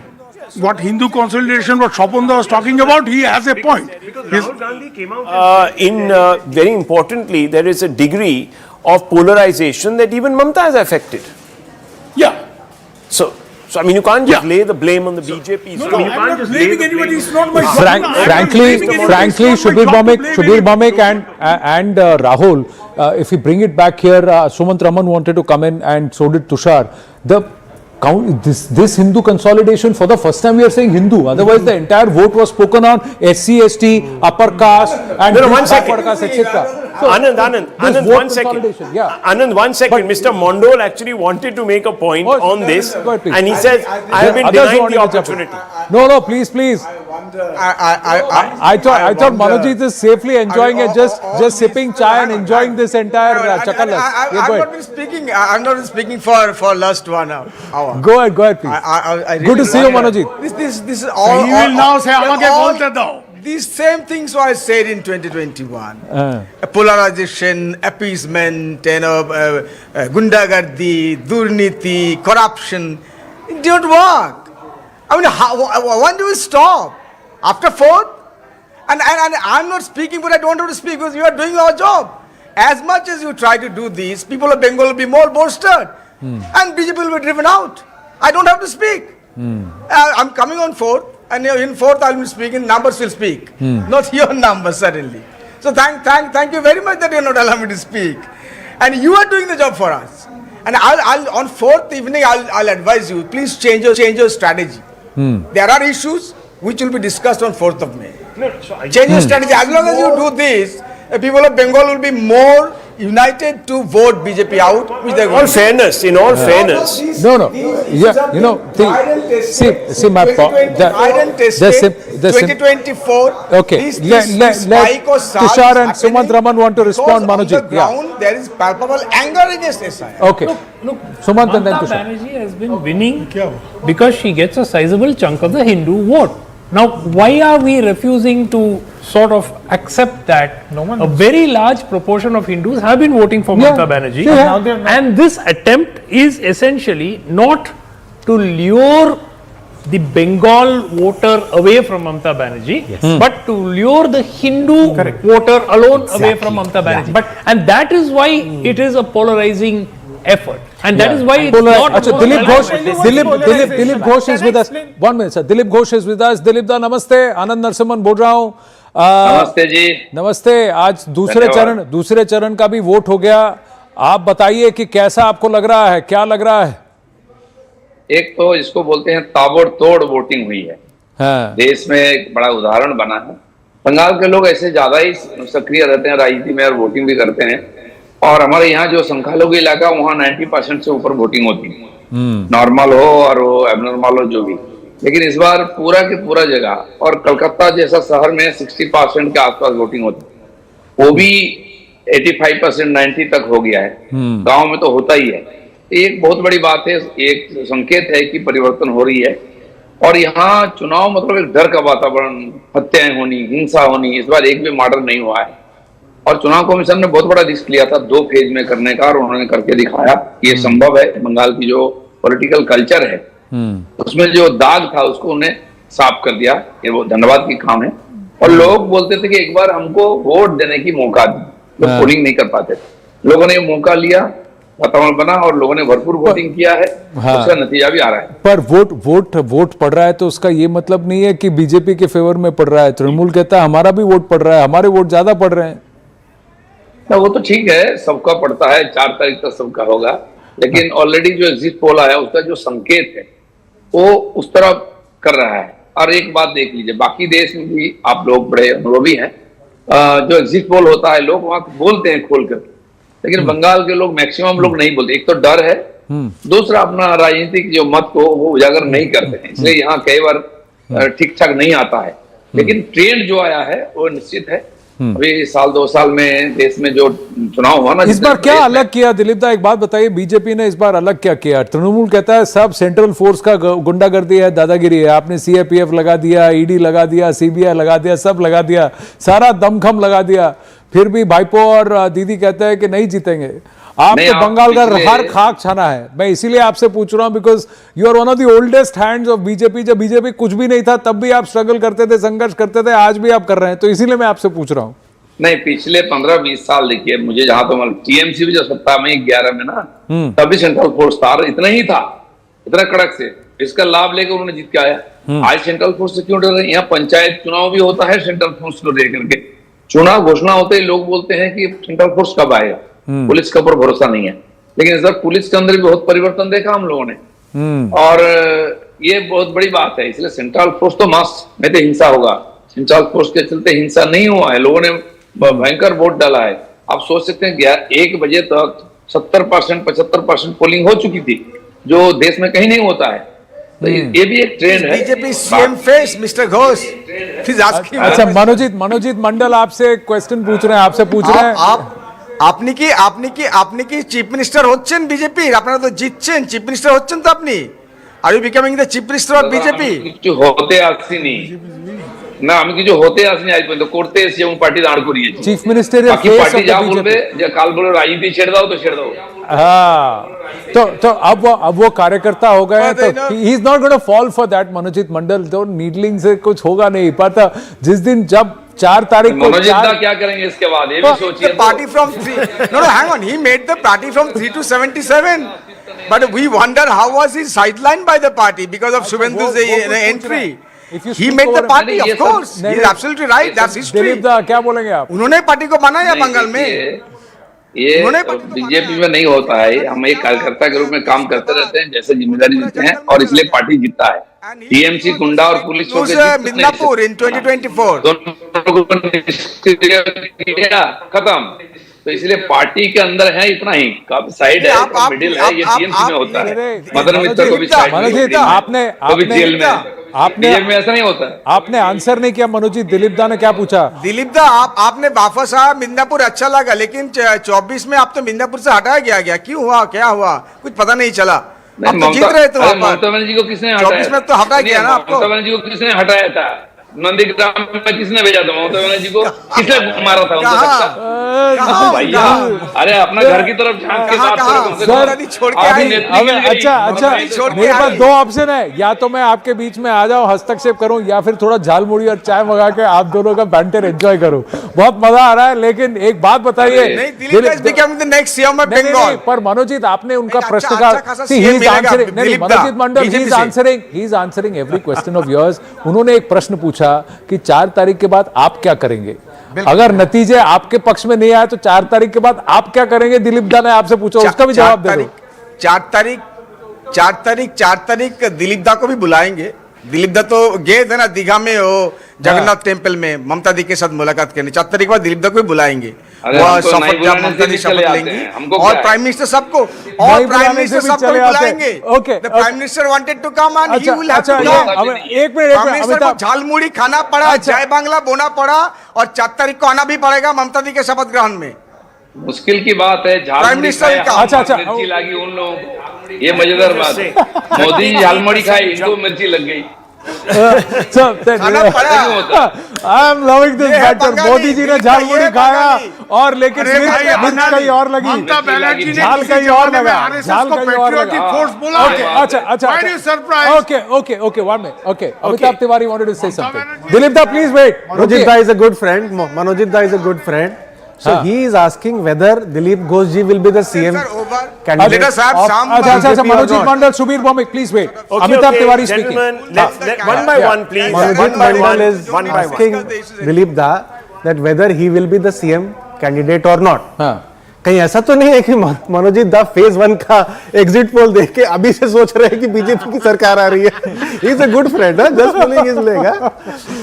what Hindu consolidation, what Shopanda was talking about, he has a point. Because Rahul Gandhi came out very importantly, there is a degree of polarization that even Mamata has affected. Yeah. So I mean, you can't just lay the blame on the BJP. No, I'm not blaming anybody. It's not my Frankly, Shubir Bhaumik and Rahul, if we bring it back here, Sumant Raman wanted to come in and so did Tushar. This Hindu consolidation, for the first time we are saying Hindu, otherwise the entire vote was spoken on SC, ST, upper caste and backward caste, etc. So, Anand, 1 second. Anand, 1 second. Mr. Mondol actually wanted to make a point on this, and he said, I have been denied the opportunity. No, please. I thought Manojit is safely enjoying it, just sipping chai and enjoying this entire chakalas. I'm not speaking for last 1 hour. Go ahead, please. Good to see you, Manojit. This is all. He will now say, these same things were said in 2021. Polarization, appeasement, gundagardi, durniti, corruption. It didn't work. I mean, when do we stop? After 4th? And I'm not speaking, but I don't want to speak because you are doing your job. As much as you try to do this, people of Bengal will be more bolstered. And BJP will be driven out. I don't have to speak. I'm coming on 4th. And in 4th I will be speaking, numbers will speak, not your numbers suddenly. So thank you very much that you are not allowing me to speak. And you are doing the job for us. And I'll on 4th evening, I'll advise you, please change your strategy. There are issues which will be discussed on 4th of May. Change your strategy. As long as you do this, people of Bengal will be more united to vote BJP out. In all fairness. No. Yeah, see my point. 2024. Okay. Let Tushar and Sumant Raman want to respond, Manojit. There is palpable anger against SI. Okay. Look, Sumant and then Mamata Tushar. Banerjee has been winning because she gets a sizable chunk of the Hindu vote. Now, why are we refusing to sort of accept that a very large proportion of Hindus have been voting for Mamata Banerjee? And this attempt is essentially not to lure the Bengal voter away from Mamata Banerjee, but to lure the Hindu voter alone away from Mamata Banerjee. And that is why it is a polarizing effort. And that is why it's not... Achha, Dilip Ghosh is with us. 1 minute, sir. Dilip Ghosh is with us. Dilip da, namaste. Anand Narsimhan बोल रहा हूँ. नमस्ते जी. नमस्ते. आज दूसरे चरण का भी वोट हो गया. आप बताइए कि कैसा आपको लग रहा है, क्या लग रहा है? एक तो इसको बोलते हैं ताबड़तोड़ वोटिंग हुई है. हाँ. देश में एक बड़ा उदाहरण बना है. बंगाल के लोग ऐसे ज्यादा ही सक्रिय रहते हैं राजनीति में और वोटिंग भी करते हैं. और हमारे यहाँ जो संख्यालघु इलाका वहाँ 90% से ऊपर वोटिंग होती है, नॉर्मल हो और वो एबनॉर्मल हो जो भी. लेकिन इस बार पूरा के पूरा जगह और कलकत्ता जैसा शहर में 60% के आसपास वोटिंग होती है, वो भी 85% 90 तक हो गया है. गांव में तो होता ही है. एक बहुत बड़ी बात है, एक संकेत है कि परिवर्तन हो रही है. और यहाँ चुनाव मतलब एक डर का वातावरण, हत्याएं होनी, हिंसा होनी, इस बार एक भी मर्डर नहीं हुआ है. और चुनाव कमीशन ने बहुत बड़ा रिस्क लिया था 2 फेज में करने का, और उन्होंने करके दिखाया ये संभव है. बंगाल की जो पॉलिटिकल कल्चर है उसमें जो दाग था उसको उन्हें साफ कर दिया. ये वो धन्यवाद की काम है. और लोग बोलते थे कि एक बार हमको वोट देने की मौका दी, लोग पोलिंग नहीं कर पाते थे. लोगों ने मौका लिया, वातावरण बना और लोगों ने भरपूर वोटिंग किया है. उसका नतीजा भी आ रहा है. पर वोट पड़ रहा है तो उसका ये मतलब नहीं है कि बीजेपी के फेवर में पड़ रहा है. तृणमूल कहता है हमारा भी वोट पड़ रहा है, हमारे वोट ज्यादा पड़ रहे हैं. ना वो तो ठीक है, सबका पड़ता है, 4 तारीख तक सबका होगा. लेकिन ऑलरेडी जो एग्जिट पोल आया उसका जो संकेत है वो उस तरफ कर रहा है. और एक बात देख लीजिए, बाकी देश में भी आप लोग बड़े अनुभवी हैं, जो एग्जिट पोल होता है लोग वहां बोलते हैं खोल कर, लेकिन बंगाल के लोग मैक्सिमम लोग नहीं बोलते. एक तो डर है, दूसरा अपना राजनीतिक जो मत को वो उजागर नहीं करते हैं, इसलिए यहाँ कई बार ठीक ठाक नहीं आता है. लेकिन ट्रेंड जो आया है वो निश्चित है. अभी 1-2 साल में देश में जो चुनाव हुआ ना, इस बार क्या अलग किया दिलीप दा, एक बात बताइए, बीजेपी ने इस बार अलग क्या किया? तृणमूल कहता है सब सेंट्रल फोर्स का गुंडागर्दी है, दादागिरी है. आपने सीआईपीएफ लगा दिया, ईडी लगा दिया, सीबीआई लगा दिया, सब लगा दिया, सारा दमखम लगा दिया. फिर भी भाईपो और दीदी कहते हैं कि नहीं जीतेंगे. आप तो बंगाल का हर खाक छाना है. मैं इसीलिए आपसे पूछ रहा हूं because you are one of the oldest hands of BJP. जब बीजेपी कुछ भी नहीं था तब भी आप स्ट्रगल करते थे, संघर्ष करते थे, आज भी आप कर रहे हैं. तो इसीलिए मैं आपसे पूछ रहा हूं. नहीं, पिछले 15-20 साल देखिए, मुझे जहां तो मतलब टीएमसी भी जब सत्ता में 11 में ना, तभी सेंट्रल फोर्स था, इतना ही था, इतना कड़क से. इसका लाभ लेकर उन्होंने जीत के आया. आज सेंट्रल फोर्स से क्यों डर रहे हैं? यहाँ पंचायत चुनाव भी होता है सेंट्रल फोर्स को लेकर के. चुनाव घोषणा होते ही लोग बोलते हैं कि सेंट्रल फोर्स कब आएगा, पुलिस के ऊपर भरोसा नहीं है. लेकिन इस बार पुलिस के अंदर भी बहुत परिवर्तन देखा हम लोगों ने, और ये बहुत बड़ी बात है. इसलिए सेंट्रल फोर्स तो मस्त, नहीं तो हिंसा होगा. सेंट्रल फोर्स के चलते हिंसा नहीं हुआ है, लोगों ने भयंकर वोट डाला है. आप सोच सकते हैं 1 बजे तक 70% 75% पोलिंग हो चुकी थी, जो देश में कहीं नहीं होता है. तो ये भी एक ट्रेंड है. BJP CM face mister Ghosh. अच्छा, मनोजीत मंडल आपसे क्वेश्चन पूछ रहे हैं, आपसे पूछ रहे हैं. আপনি কি চিফ মিনিস্টার হচ্ছেন বিজেপির? আপনারা তো জিতছেন, চিফ মিনিস্টার হচ্ছেন তো আপনি? Are you becoming the chief minister of BJP? কিছু হতে আসেনি না, আমি কিছু হতে আসিনি আজ পর্যন্ত, করতে এসেছি এবং পার্টি দাঁড় করিয়েছি. চিফ মিনিস্টারের বাকি পার্টি যা বলবে, যে কাল বলে রাজনীতি ছেড়ে দাও তো ছেড়ে দাও. हाँ, तो अब वो कार्यकर्ता हो गए, तो he is not going to fall for that. Manojit Mandal, तो नीडलिंग से कुछ होगा नहीं. पता जिस दिन जब 4 तारीख को क्या करेंगे इसके बाद, ये भी सोचिए. Party from 3, no, hang on, he made the party from 3 to 77, but we wonder how was he sidelined by the party because of Subhendu's entry. He made the party, of course. He is absolutely right. That's history. Dilip दा, क्या बोलेंगे आप? उन्होंने party को बनाया बंगाल में. ये BJP में नहीं होता है. हम एक कार्यकर्ता के रूप में काम करते रहते हैं, जैसे जिम्मेदारी देते हैं, और इसलिए पार्टी जीतता है. टीएमसी गुंडा और पुलिस को मिदनापुर इन 2024 खत्म. तो इसलिए पार्टी के अंदर है इतना ही, काफी साइड है, मिडिल है, ये टीएमसी में होता है. मदन मित्र को भी साइड में, आपने जेल में, आपने ऐसा नहीं होता है. आपने आंसर नहीं किया मनोजीत. दिलीप दा ने क्या पूछा? दिलीप दा, आपने वापस आया, मिदनापुर अच्छा लगा, लेकिन 24 में आप तो मिदनापुर से हटाया गया. क्यों हुआ, क्या हुआ, कुछ पता नहीं चला. आप तो जीत रहे थे. ममता बनर्जी को किसने हटाया? 24 में तो हटाया गया ना आपको. ममता बनर्जी को किसने हटाया था? नंदीग्राम में किसने भेजा था ममता बनर्जी को? किसने मारा था उनको? भैया अरे अपना घर की तरफ झांक के बात करो। अच्छा, मेरे पास दो ऑप्शन है, या तो मैं आपके बीच में आ जाऊं, हस्तक्षेप करूं, या फिर थोड़ा झाल मुड़ी और चाय मंगा के आप दोनों का बैंटर एंजॉय करूं। बहुत मजा आ रहा है, लेकिन एक बात बताइए, पर मनोजीत आपने उनका प्रश्न का, Manojit Mandal he is answering every question of yours. उन्होंने एक प्रश्न पूछा कि 4 तारीख के बाद आप क्या करेंगे, अगर नतीजे आपके पक्ष में नहीं आए तो 4 तारीख के बाद आप क्या करेंगे? दिलीप दा ने आपसे पूछा, उसका भी जवाब दे दो। 4 तारीख दिलीप दा को भी बुलाएंगे। दिलीप दा तो गए थे ना दीघा में, वो जगन्नाथ टेम्पल में ममता दी के साथ मुलाकात करने। 4 तारीख बाद दिलीप दा को भी बुलाएंगे, वो शपथ जब ममता दी शपथ लेंगी, और प्राइम मिनिस्टर सबको बुलाएंगे। Prime minister wanted to come and he will have to come. एक मिनट, झालमुड़ी खाना पड़ा, जय बांग्ला बोना पड़ा, और 4 तारीख को आना भी पड़ेगा ममता दी के शपथ ग्रहण में। मुश्किल की बात है, झालमुड़ी खाया, मिर्ची लगी उन लोगों को, ये मजेदार बात है। मोदी झालमुड़ी खाई, इनको मिर्ची लग गई। I am loving this batter. Modi ji ने झालमुड़ी खाया और लेकिन मिर्च कहीं और लगी, झाल कहीं और लगा, झाल कहीं और लगा। अच्छा, okay, 1 minute, okay. Amitabh Tiwari wanted to say something. Dilip da, please wait. Manojit da is a good friend. Manojit da is a good friend. So he is asking whether Dilip Ghosh ji will be the CM candidate. अच्छा, मनोजीत मंडल, Subir Bhowmik, please wait. Amitabh Tiwari speaking. One by one, please. Manojit Mandal is asking Dilip da that whether he will be the CM candidate or not. कहीं ऐसा तो नहीं है कि मनोजीत दा phase 1 का exit poll देख के अभी से सोच रहे हैं कि बीजेपी की सरकार आ रही है? He is a good friend, just pulling his leg.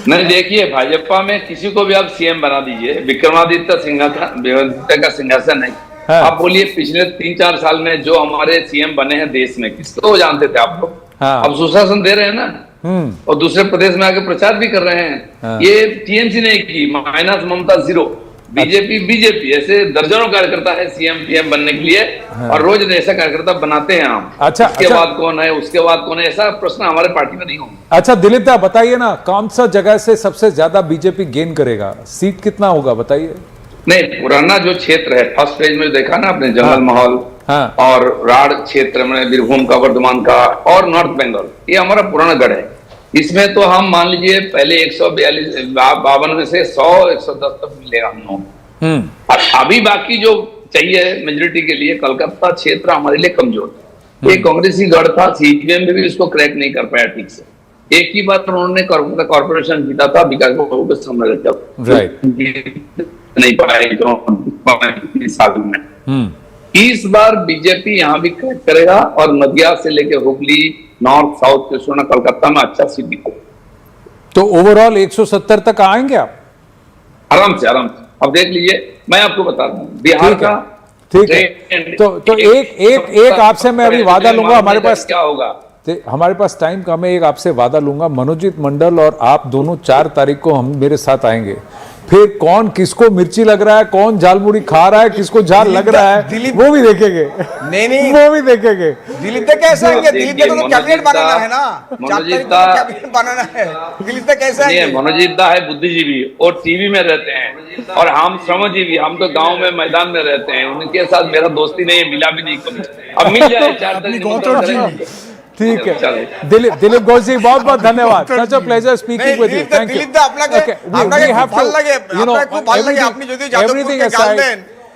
नहीं, देखिए, भाजपा में किसी को भी आप सीएम बना दीजिए, विक्रमादित्य सिंहासन का सिंहासन नहीं। आप बोलिए पिछले 3-4 साल में जो हमारे सीएम बने हैं देश में, किसको जानते थे आप लोग? अब सुशासन दे रहे हैं ना, और दूसरे प्रदेश में आके प्रचार भी कर रहे हैं। ये टीएमसी ने की, माइनस ममता 0, बीजेपी ऐसे दर्जनों कार्यकर्ता है सीएम पीएम बनने के लिए, और रोज ऐसा कार्यकर्ता बनाते हैं हम। उसके बाद कौन है, उसके बाद कौन है, ऐसा प्रश्न हमारे पार्टी में नहीं होगा। अच्छा दिलीप दा, बताइए ना, कौन सा जगह से सबसे ज्यादा बीजेपी गेन करेगा? सीट कितना होगा बताइए? नहीं, पुराना जो क्षेत्र है, फर्स्ट फेज में देखा ना आपने, जंगल महल और राढ़ क्षेत्र में, बीरभूम का, वर्धमान का और नॉर्थ बंगाल, ये हमारा पुराना गढ़ है। इसमें तो हम मान लीजिए पहले 152 में से 100-110 तक मिलेगा हम लोग। और अभी बाकी जो चाहिए मेजोरिटी के लिए, कलकत्ता क्षेत्र हमारे लिए कमजोर है। ये कांग्रेसी गढ़ था, सीपीएम में भी उसको क्रैक नहीं कर पाया ठीक से। एक ही बार उन्होंने कॉर्पोरेशन जीता था विकास बाबू के सामने, जब नहीं पाए साल में। इस बार बीजेपी यहाँ भी क्रैक करेगा, और नदिया से लेके हुगली, नॉर्थ, साउथ, कृष्णा, कलकत्ता में अच्छा सीट दिखा। तो ओवरऑल 170 तक आएंगे आप? आराम से। अब देख लीजिए, मैं आपको बता रहा हूँ बिहार का। ठीक है, तो एक आपसे मैं अभी वादा लूंगा, हमारे पास क्या होगा, हमारे पास टाइम कम है, एक आपसे वादा लूंगा, मनोजीत मंडल और आप दोनों 4 तारीख को हम मेरे साथ आएंगे, फिर कौन किसको मिर्ची लग रहा है, कौन झालमुड़ी खा रहा है, किसको झाल लग रहा है, वो भी देखेंगे। नहीं, वो भी देखेंगे। दिलीप दा कैसे आएंगे? दिलीप दा तो कैबिनेट बनाना है ना, मनोजीत दा कैबिनेट बनाना है। दिलीप दा कैसे आएंगे? मनोजीत दा है बुद्धिजीवी और टीवी में रहते हैं, और हम श्रमजीवी, हम तो गांव में, मैदान में रहते हैं। उनके साथ मेरा दोस्ती नहीं है, मिला भी नहीं कभी। अब मिल जाए 4 तारीख। ठीक है, दिलीप घोष जी, बहुत बहुत धन्यवाद। Such a pleasure speaking with you, thank you.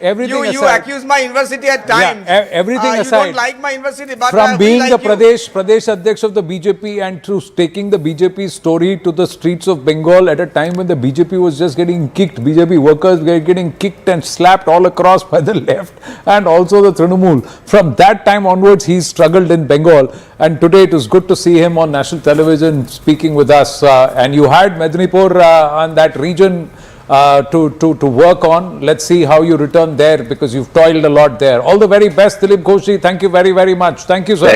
You accuse my university at times. Everything aside, you don't like my university, but from being the Pradesh Adhyaksh of the BJP and to taking the BJP story to the streets of Bengal at a time when the BJP was just getting kicked, BJP workers were getting kicked and slapped all across by the left and also the Trinamool. From that time onwards, he struggled in Bengal, and today it was good to see him on national television speaking with us. And you had Medinipur on that region to work on. Let's see how you return there, because you've toiled a lot there. All the very best, Dilip Ghosh. Thank you very, very much. Thank you, sir.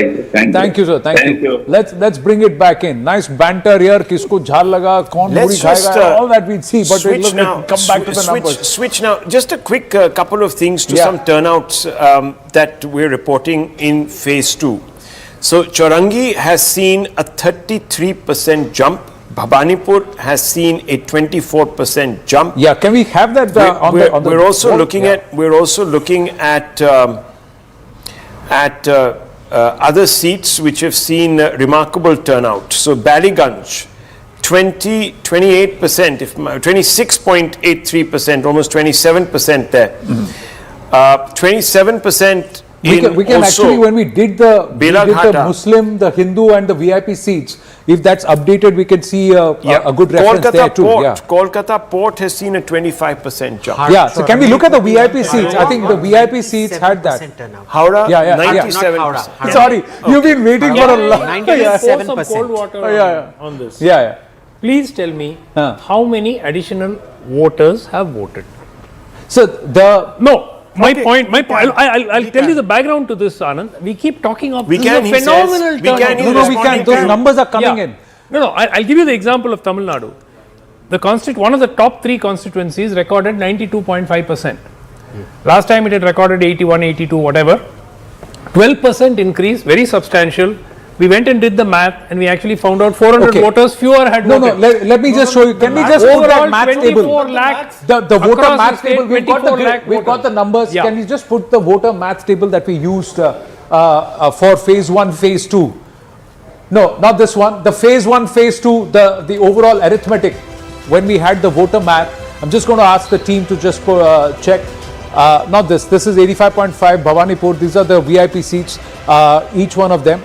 Thank you, sir. Thank you. Let's bring it back in. Nice banter here. Kisko jhal laga, kaun muri khayega, all that we'll see. But we'll come back to the numbers. Switch now. Just a quick couple of things to some turnouts that we're reporting in phase 2. So Chaurangi has seen a 33% jump Bhabanipur has seen a 24% jump. Yeah, can we have that we're also looking at other seats which have seen remarkable turnout. So Ballygunge, 28%, 26.83%, almost 27% there. 27%. We can actually, when we did the Muslim, the Hindu and the VIP seats, if that's updated, we can see a good reference there too. Kolkata Port has seen a 25% jump. So can we look at the VIP seats? I think the VIP seats had that. Howrah, 97%. Sorry, you've been waiting for a long time. 97%. Pour some cold water on this. Please tell me how many additional voters have voted. So My point. I'll tell you the background to this, Anand. We keep talking of phenomenal turnout. Those numbers are coming in. I'll give you the example of Tamil Nadu. One of the top 3 constituencies recorded 92.5%. Last time it had recorded 81, 82, whatever. 12% increase, very substantial. We went and did the math, and we actually found out 400 voters fewer had voted. Let me just show you. Can we just put that math table? 24 lakhs. The voter math table. We've got the numbers. Can you just put the voter math table that we used for phase 1, phase 2? No, not this one. The phase 1, phase 2, the overall arithmetic. When we had the voter math, I'm just going to ask the team to just check. Not this. This is 85.5 Bhawanipur. These are the VIP seats. Each one of them.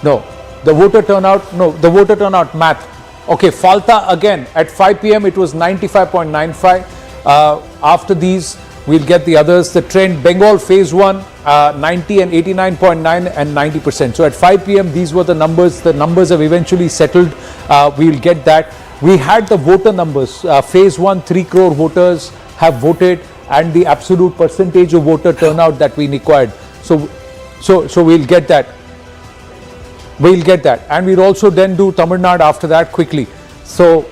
The voter turnout math. Okay, Falta again at 5 p.m. it was 95.95. After these, we'll get the others. The trend, Bengal phase 1, 90 and 89.9 and 90%. So at 5 p.m. these were the numbers. The numbers have eventually settled. We'll get that. We had the voter numbers. Phase 1, 3 crore voters have voted, and the absolute percentage of voter turnout that we required. So we'll get that. And we'll also then do Tamil Nadu after that quickly. So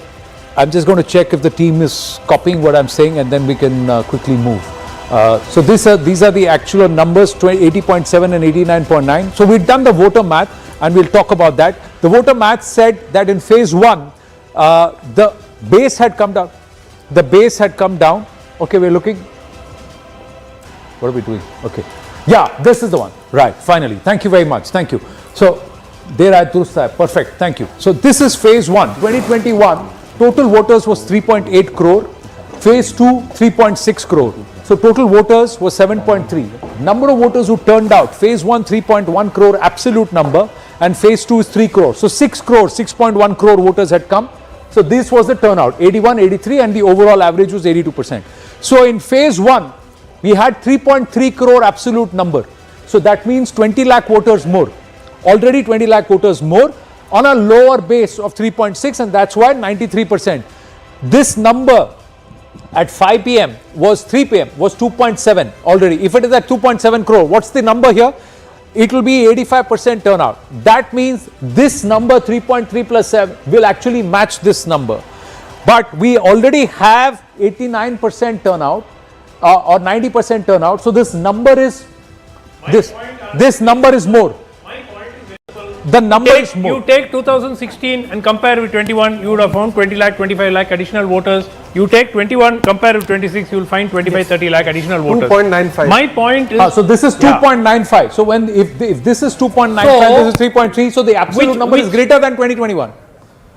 I'm just going to check if the team is copying what I'm saying, and then we can quickly move. So these are the actual numbers, 80.7 and 89.9. So we've done the voter math, and we'll talk about that. The voter math said that in phase 1, the base had come down. Okay, we're looking. What are we doing? Okay. Yeah, this is the one. Right, finally. Thank you very much. Thank you. So perfect, thank you. So this is phase 1, 2021, total voters was 3.8 crore, phase 2, 3.6 crore. So total voters was 7.3. Number of voters who turned out, phase 1, 3.1 crore absolute number, and phase 2 is 3 crore. So 6 crore, 6.1 crore voters had come. So this was the turnout, 81, 83, and the overall average was 82%. So in phase 1, we had 3.3 crore absolute number. So that means 20 lakh voters more. Already 20 lakh voters more on a lower base of 3.6, and that's why 93%. This number at 5 p.m. was 3 p.m. was 2.7 already. If it is at 2.7 crore, what's the number here? It will be 85% turnout. That means this number 3.3 plus 7 will actually match this number. But we already have 89% turnout or 90% turnout. So this number is this number is more. The number is more. You take 2016 and compare with 21, you would have found 20 lakh, 25 lakh additional voters. You take 21, compare with 26, you will find 25, 30 lakh additional voters. 2.95. My point is... so this is 2.95. So if this is 2.95, this is 3.3. So the absolute number is greater than 2021.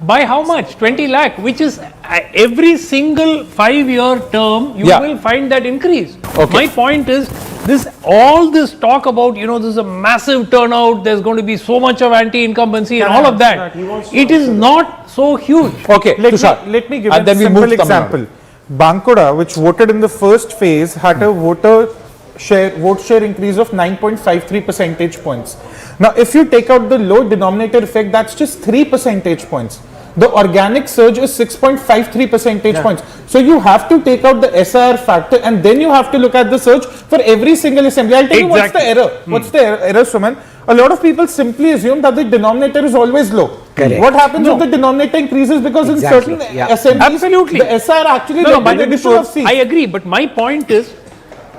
By how much? 20 lakh, which is every single 5-year term, you will find that increase. Okay. My point is, all this talk about, this is a massive turnout, there's going to be so much of anti-incumbency and all of that. It is not so huge. Okay, let me give a simple example. Bankura, which voted in the first phase, had a vote share increase of 9.53 percentage points. Now, if you take out the low denominator effect, that's just 3 percentage points. The organic surge is 6.53 percentage points. So you have to take out the SIR factor, and then you have to look at the surge for every single assembly. I'll tell you what's the error. What's the error, Suman? A lot of people simply assume that the denominator is always low. Correct. What happens if the denominator increases? Because in certain assemblies, the SIR actually led to the addition of seats. I agree, but my point is,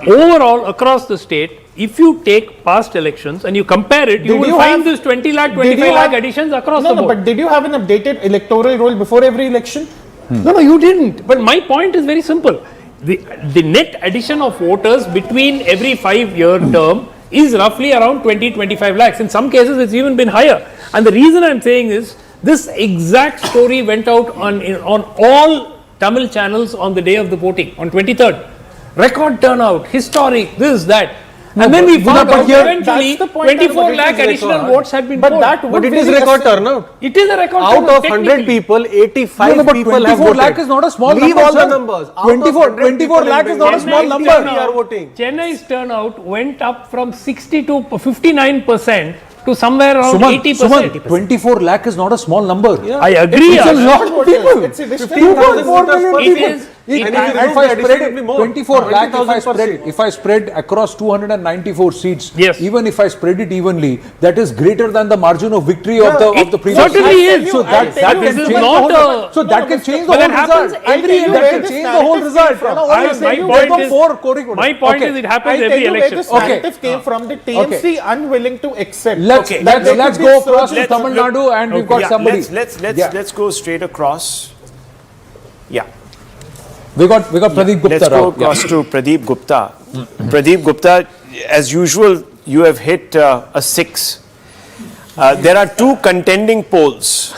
overall across the state, if you take past elections and you compare it, you will find this 20 lakh, 25 lakh additions across the board. No, but did you have an updated electoral roll before every election? No, you didn't. But my point is very simple. The net addition of voters between every 5-year term is roughly around 20-25 lakhs. In some cases, it's even been higher. And the reason I'm saying is, this exact story went out on all Tamil channels on the day of the voting, on 23rd. Record turnout, historic, this, that. And then we found out eventually 24 lakh additional votes had been polled. But it is record turnout. It is a record out turnout. Of 100 people, 85 people have 24 voted. lakh is not a small Leave number. all sir. the numbers. 24 lakh is not a small number. Chennai's turnout went up from 60 to 59% to somewhere around 80%. Suman, 24 lakh is not a small number. Yeah. I agree. It's a lot of people. It's 2.4 million people. If I spread 24 lakh, if I spread across 294 seats, even if I spread it evenly, that is greater than the margin of victory of the previous. Certainly is. So that can change the whole. So that can change the whole result. That can change the whole result. My point is, it happens every election. This narrative came from the TMC unwilling to accept. Let's go across to Tamil Nadu, and we've got somebody. Let's go straight across. Yeah. We got Pradeep Gupta. Let's go across to Pradeep Gupta. Pradeep Gupta, as usual, you have hit a 6. There are two contending polls.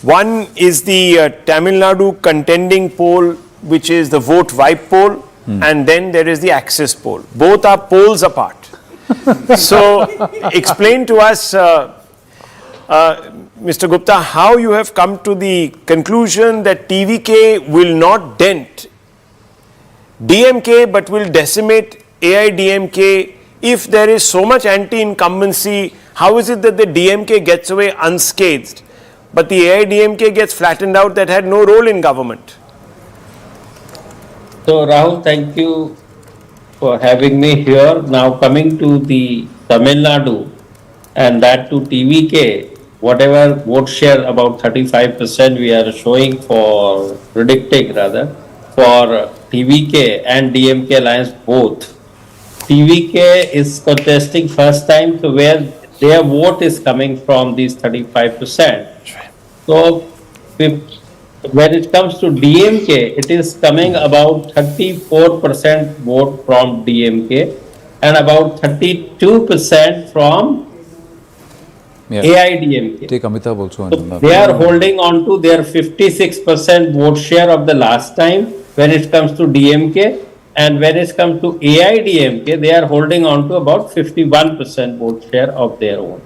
One is the Tamil Nadu contending poll, which is the vote vibe poll, and then there is the Axis poll. Both are polls apart. So, explain to us, Mr. Gupta, how you have come to the conclusion that TVK will not dent DMK but will decimate AIDMK. If there is so much anti-incumbency, how is it that the DMK gets away unscathed, but the AIDMK gets flattened out that had no role in government? So, Rahul, thank you for having me here. Now, coming to the Tamil Nadu, and that to TVK, whatever vote share, about 35% we are showing for, predicting rather, for TVK and DMK alliance both. TVK is contesting first time, so where their vote is coming from, these 35%. So, when it comes to DMK, it is coming about 34% vote from DMK and about 32% from AIDMK. Take Amitabh also. So they are holding on to their 56% vote share of the last time when it comes to DMK, and when it comes to AIDMK, they are holding on to about 51% vote share of their own.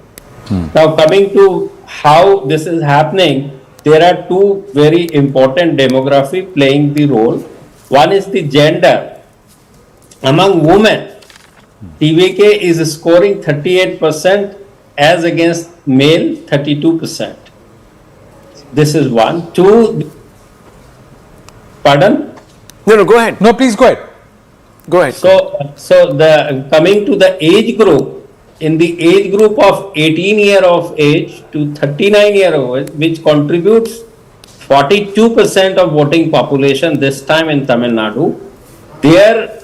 Now, coming to how this is happening, there are two very important demography playing the role. One is the gender. Among women, TVK is scoring 38% as against male 32%. This is one. Two, pardon? No, go ahead. No, please go ahead. Go ahead. So the coming to the age group, in the age group of 18 year of age to 39 year of age, which contributes 42% of voting population this time in Tamil Nadu, their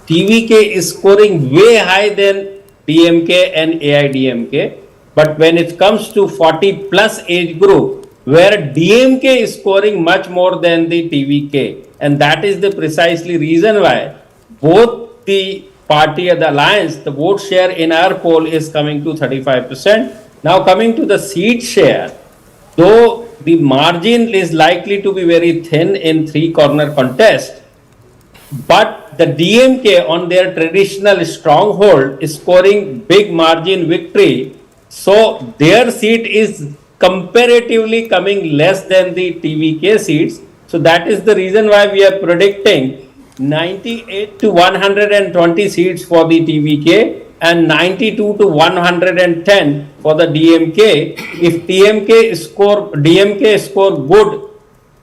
TVK is scoring way higher than DMK and AIDMK. But when it comes to 40 plus age group, where DMK is scoring much more than the TVK, and that is the precisely reason why both the party of the alliance, the vote share in our poll is coming to 35%. Now coming to the seat share, though the margin is likely to be very thin in three-corner contest, but the DMK on their traditional stronghold is scoring big margin victory. So their seat is comparatively coming less than the TVK seats. So that is the reason why we are predicting 98 to 120 seats for the TVK and 92 to 110 for the DMK. If DMK score good,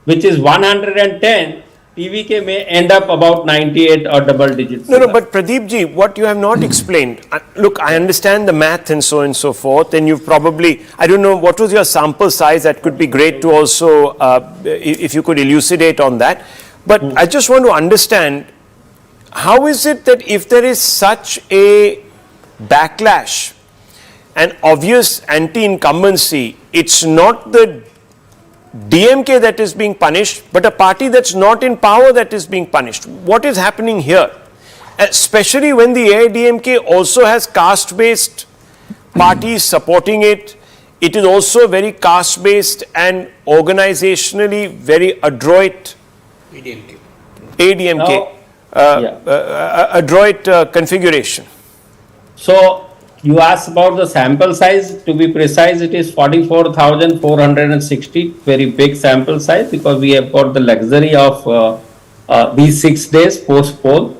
which is 110, TVK may end up about 98 or double digits. No, but Pradeep ji, what you have not explained, look, I understand the math and so on and so forth, and you've probably, I don't know, what was your sample size? That could be great to also, if you could elucidate on that. But I just want to understand, how is it that if there is such a backlash and obvious anti-incumbency, it's not the DMK that is being punished, but a party that's not in power that is being punished. What is happening here? Especially when the AIDMK also has caste-based parties supporting it. It is also very caste-based and organizationally very adroit ADMK, adroit configuration. So you asked about the sample size. To be precise, it is 44,460, very big sample size, because we have got the luxury of these 6 days post-poll.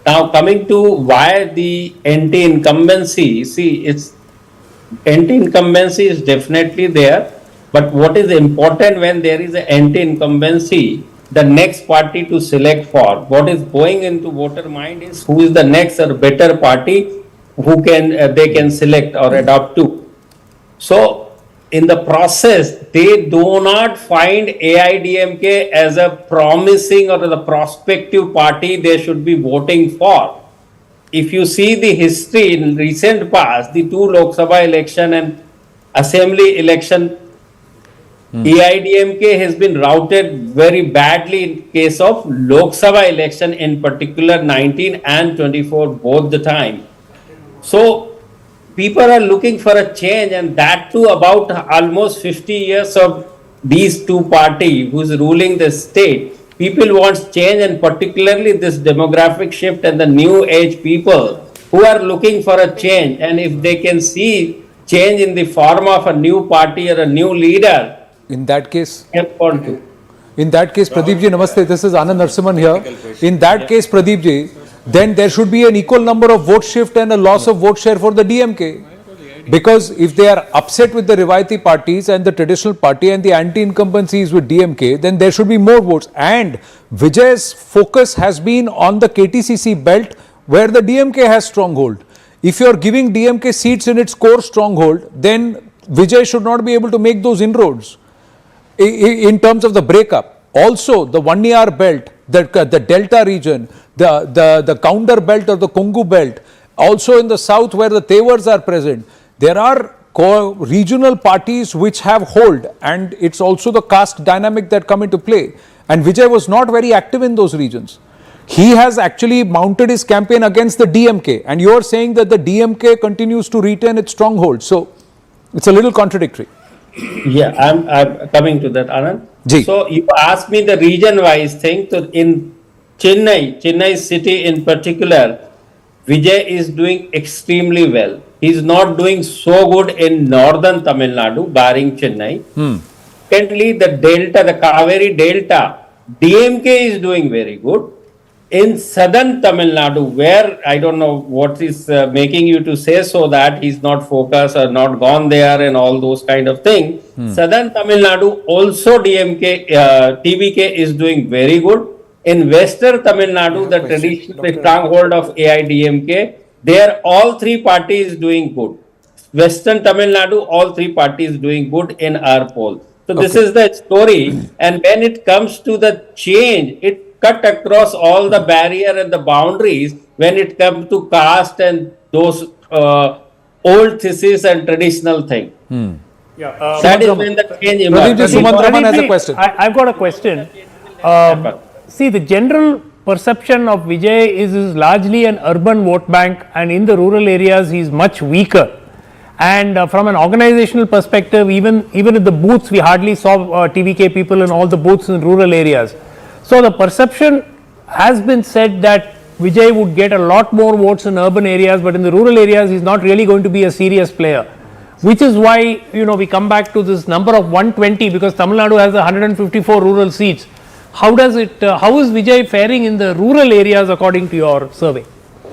Now coming to why the anti-incumbency, see, it's anti-incumbency is definitely there, but what is important when there is an anti-incumbency, the next party to select for, what is going into voter mind is who is the next or better party who can they can select or adopt to. So in the process, they do not find AIDMK as a promising or the prospective party they should be voting for. If you see the history in recent past, the 2 Lok Sabha election and assembly election, AIDMK has been routed very badly in case of Lok Sabha election, in particular 19 and 24 both the time. So people are looking for a change, and that too about almost 50 years of these two parties who's ruling the state. People want change, and particularly this demographic shift and the new age people who are looking for a change. And if they can see change in the form of a new party or a new leader, in that case, Pradeep Ji, namaste. This is Anand Narsimhan here. In that case, Pradeep Ji, then there should be an equal number of vote shift and a loss of vote share for the DMK. Because if they are upset with the Rivayati parties and the traditional party and the anti-incumbencies with DMK, then there should be more votes. And Vijay's focus has been on the KTCC belt where the DMK has stronghold. If you are giving DMK seats in its core stronghold, then Vijay should not be able to make those inroads. In terms of the breakup, also the Vanniyar belt, the Delta region, the Counter belt or the Kongu belt, also in the south where the Tewars are present, there are regional parties which have hold, and it's also the caste dynamic that come into play. And Vijay was not very active in those regions. He has actually mounted his campaign against the DMK, and you are saying that the DMK continues to retain its stronghold. So it's a little contradictory. Yeah, I'm coming to that, Anand. So you asked me the region-wise thing. So in Chennai city in particular, Vijay is doing extremely well. He's not doing so good in northern Tamil Nadu, barring Chennai. Secondly, the Kaveri Delta, DMK is doing very good. In southern Tamil Nadu, where I don't know what is making you to say so that he's not focused or not gone there and all those kind of things. Southern Tamil Nadu also TVK is doing very good. In western Tamil Nadu, the traditional stronghold of AIDMK, there all three parties doing good. Western Tamil Nadu, all three parties doing good in our poll. So this is the story. And when it comes to the change, it cut across all the barrier and the boundaries when it comes to caste and those old thesis and traditional thing. That is when the change emerges. has a question. I've got a question. See, the general perception of Vijay is largely an urban vote bank, and in the rural areas he is much weaker. And from an organizational perspective, even at the booths, we hardly saw TVK people in all the booths in rural areas. So the perception has been said that Vijay would get a lot more votes in urban areas, but in the rural areas he's not really going to be a serious player. Which is why, we come back to this number of 120, because Tamil Nadu has 154 rural seats. How is Vijay faring in the rural areas according to your survey?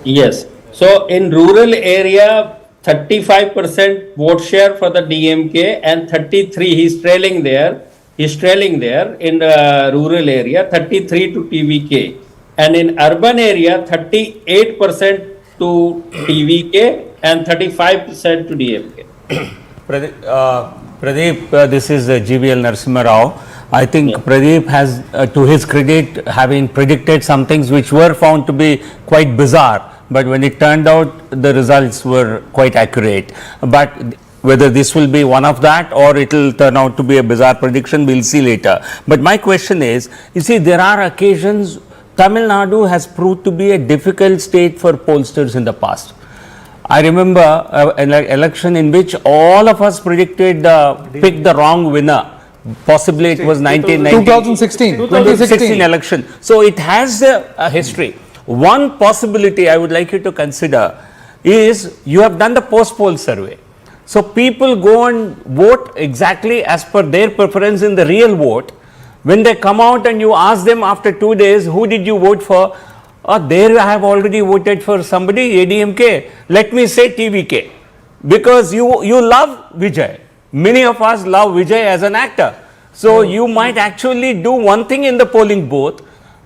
Yes. So in rural area, 35% vote share for the DMK and 33, he's trailing there in the rural area, 33 to TVK. And in urban area, 38% to TVK and 35% to DMK. Pradeep, this is GVL Narasimha Rao. I think Pradeep has, to his credit, having predicted some things which were found to be quite bizarre but when it turned out, the results were quite accurate. But whether this will be one of that or it will turn out to be a bizarre prediction, we'll see later. But my question is, you see, there are occasions Tamil Nadu has proved to be a difficult state for pollsters in the past. I remember an election in which all of us predicted, picked the wrong winner. Possibly it was 2016 election. So it has a history. One possibility I would like you to consider is you have done the post-poll survey. So people go and vote exactly as per their preference in the real vote. When they come out and you ask them after 2 days, who did you vote for? There I have already voted for somebody, ADMK. Let me say TVK. Because you love Vijay. Many of us love Vijay as an actor. So you might actually do one thing in the polling booth,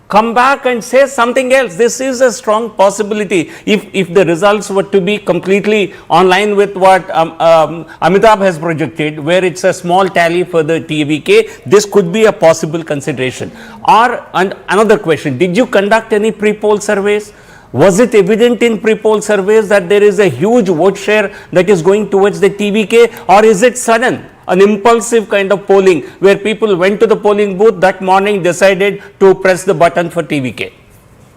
come back and say something else. This is a strong possibility. If the results were to be completely online with what Amitabh has projected, where it's a small tally for the TVK, this could be a possible consideration. And another question, did you conduct any pre-poll surveys? Was it evident in pre-poll surveys that there is a huge vote share that is going towards the TVK, or is it sudden? An impulsive kind of polling where people went to the polling booth that morning, decided to press the button for TVK?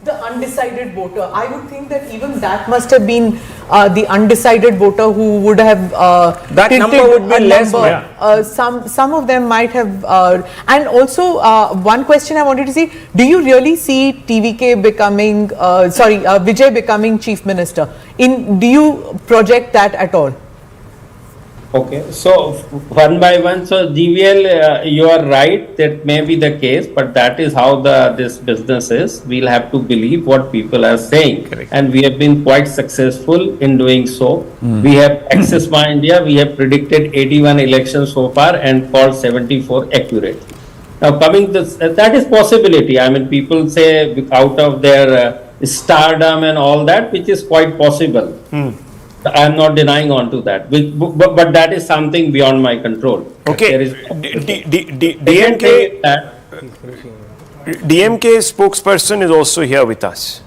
The undecided voter. I would think that even that must have been the undecided voter who would have that number would be less. Some of them might have. And also one question I wanted to see: do you really see TVK becoming, Vijay becoming chief minister? Do you project that at all? Okay, so one by one, so GVL, you are right, that may be the case, but that is how this business is. We'll have to believe what people are saying. Correct. And we have been quite successful in doing so. We have Access My India, we have predicted 81 elections so far and called 74 accurate. Now coming to that is possibility. I mean, people say out of their stardom and all that, which is quite possible. I am not denying on to that, but that is something beyond my control. Okay, DMK spokesperson is also here with us,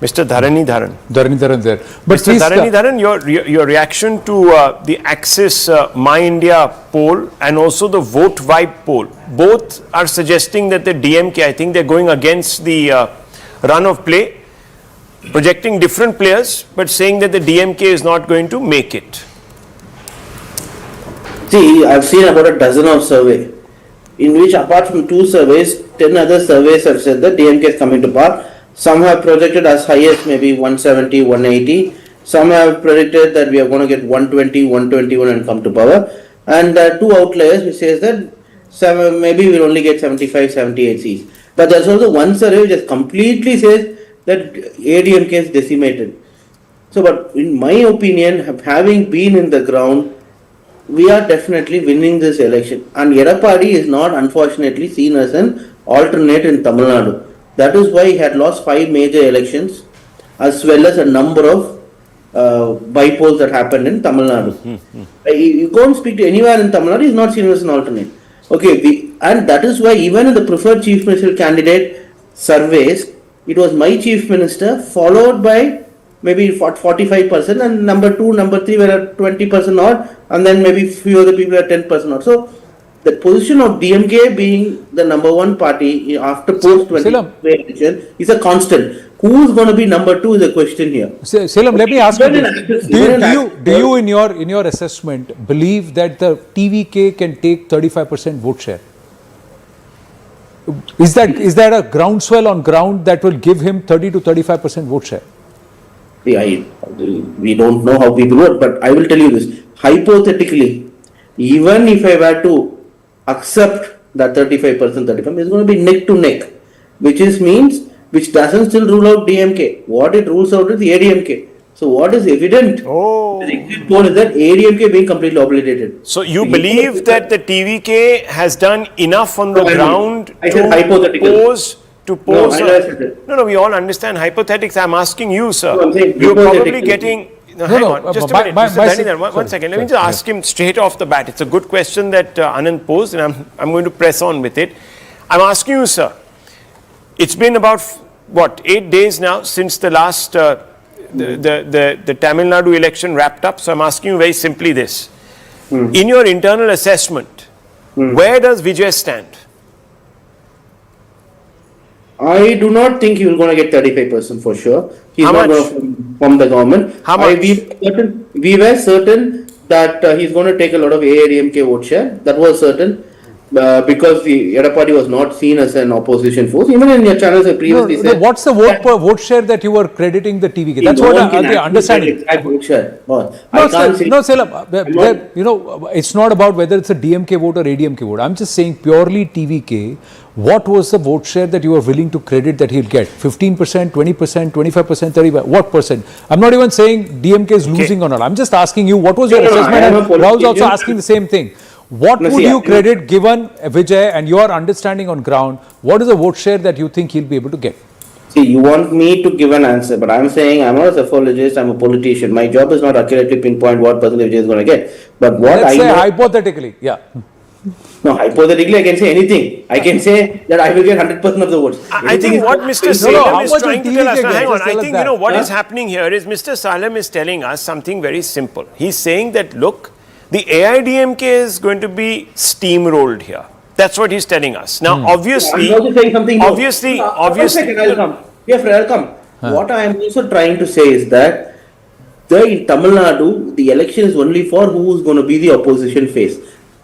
Mr. Dharani Dharan. There. But Mr. Dharani Dharan, your reaction to the Access My India poll and also the Vote Vibe poll, both are suggesting that the DMK, I think they're going against the run of play, projecting different players, but saying that the DMK is not going to make it. See, I've seen about a dozen of surveys, in which apart from 2 surveys, 10 other surveys have said that DMK is coming to power. Some have projected as high as maybe 170, 180. Some have predicted that we are going to get 120, 121 and come to power. And 2 outliers which says that maybe we'll only get 75, 78 seats. But there's also one survey which just completely says that ADMK is decimated. So, but in my opinion, having been in the ground, we are definitely winning this election. And Edapadi is not unfortunately seen as an alternate in Tamil Nadu. That is why he had lost 5 major elections, as well as a number of by-polls that happened in Tamil Nadu. You go and speak to anyone in Tamil Nadu, he is not seen as an alternate. Okay, and that is why even in the preferred chief ministerial candidate surveys, it was my chief minister followed by maybe 45% and number 2, number 3 were at 20% odd, and then maybe few other people at 10% odd. So the position of DMK being the number 1 party after post-20 election is a constant. Who is going to be number 2 is a question here. Salem, let me ask you this. Do you in your assessment believe that the TVK can take 35% vote share? Is that a groundswell on ground that will give him 30 to 35% vote share? We don't know how people vote, but I will tell you this. Hypothetically, even if I were to accept that 35%, 35%, it's going to be neck to neck, which doesn't still rule out DMK. What it rules out is the ADMK. So what is evident is that ADMK being completely obliterated. So you believe that the TVK has done enough on the ground to pose? No, we all understand hypothetics. I'm asking you, sir. You're probably getting. Hang on, just a minute. One second. Let me just ask him straight off the bat. It's a good question that Anand posed, and I'm going to press on with it. I'm asking you, sir. It's been about 8 days now since the last the Tamil Nadu election wrapped up. So I'm asking you very simply this. In your internal assessment, where does Vijay stand? I do not think he will going to get 35% for sure. He's How not much? going to from the government. How much? We were certain that he's going to take a lot of AIDMK vote share. That was certain. Because the Edapadi was not seen as an opposition force. Even in your channels, I previously said. What's the vote share that you were crediting the TVK? That's what I understand. Vote share. No, it's not about whether it's a DMK vote or ADMK vote. I'm just saying purely TVK. What was the vote share that you were willing to credit that he'll get? 15%, 20%, 25%, 35%? What percent? I'm not even saying DMK is losing or not. I'm just asking you, what was your assessment? And I was also asking the same thing. What would you credit, given Vijay and your understanding on ground, what is the vote share that you think he'll be able to get? See, you want me to give an answer, but I'm saying I'm not a psychologist, I'm a politician. My job is not accurately pinpoint what percentage Vijay is going to get. But what Let's I say know, hypothetically, yeah. No, hypothetically I can say anything. I can say that I will get 100% of the votes. I think what Mr. Salem is trying to tell us, hang on, I think what is happening here is Mr. Salem is telling us something very simple. He's saying that, look, the AIDMK is going to be steamrolled here. That's what he's telling us. Now, obviously, I'm also saying something more. obviously, I'll come. Yeah, I'll come. What I am also trying to say is that in Tamil Nadu, the election is only for who is going to be the opposition face.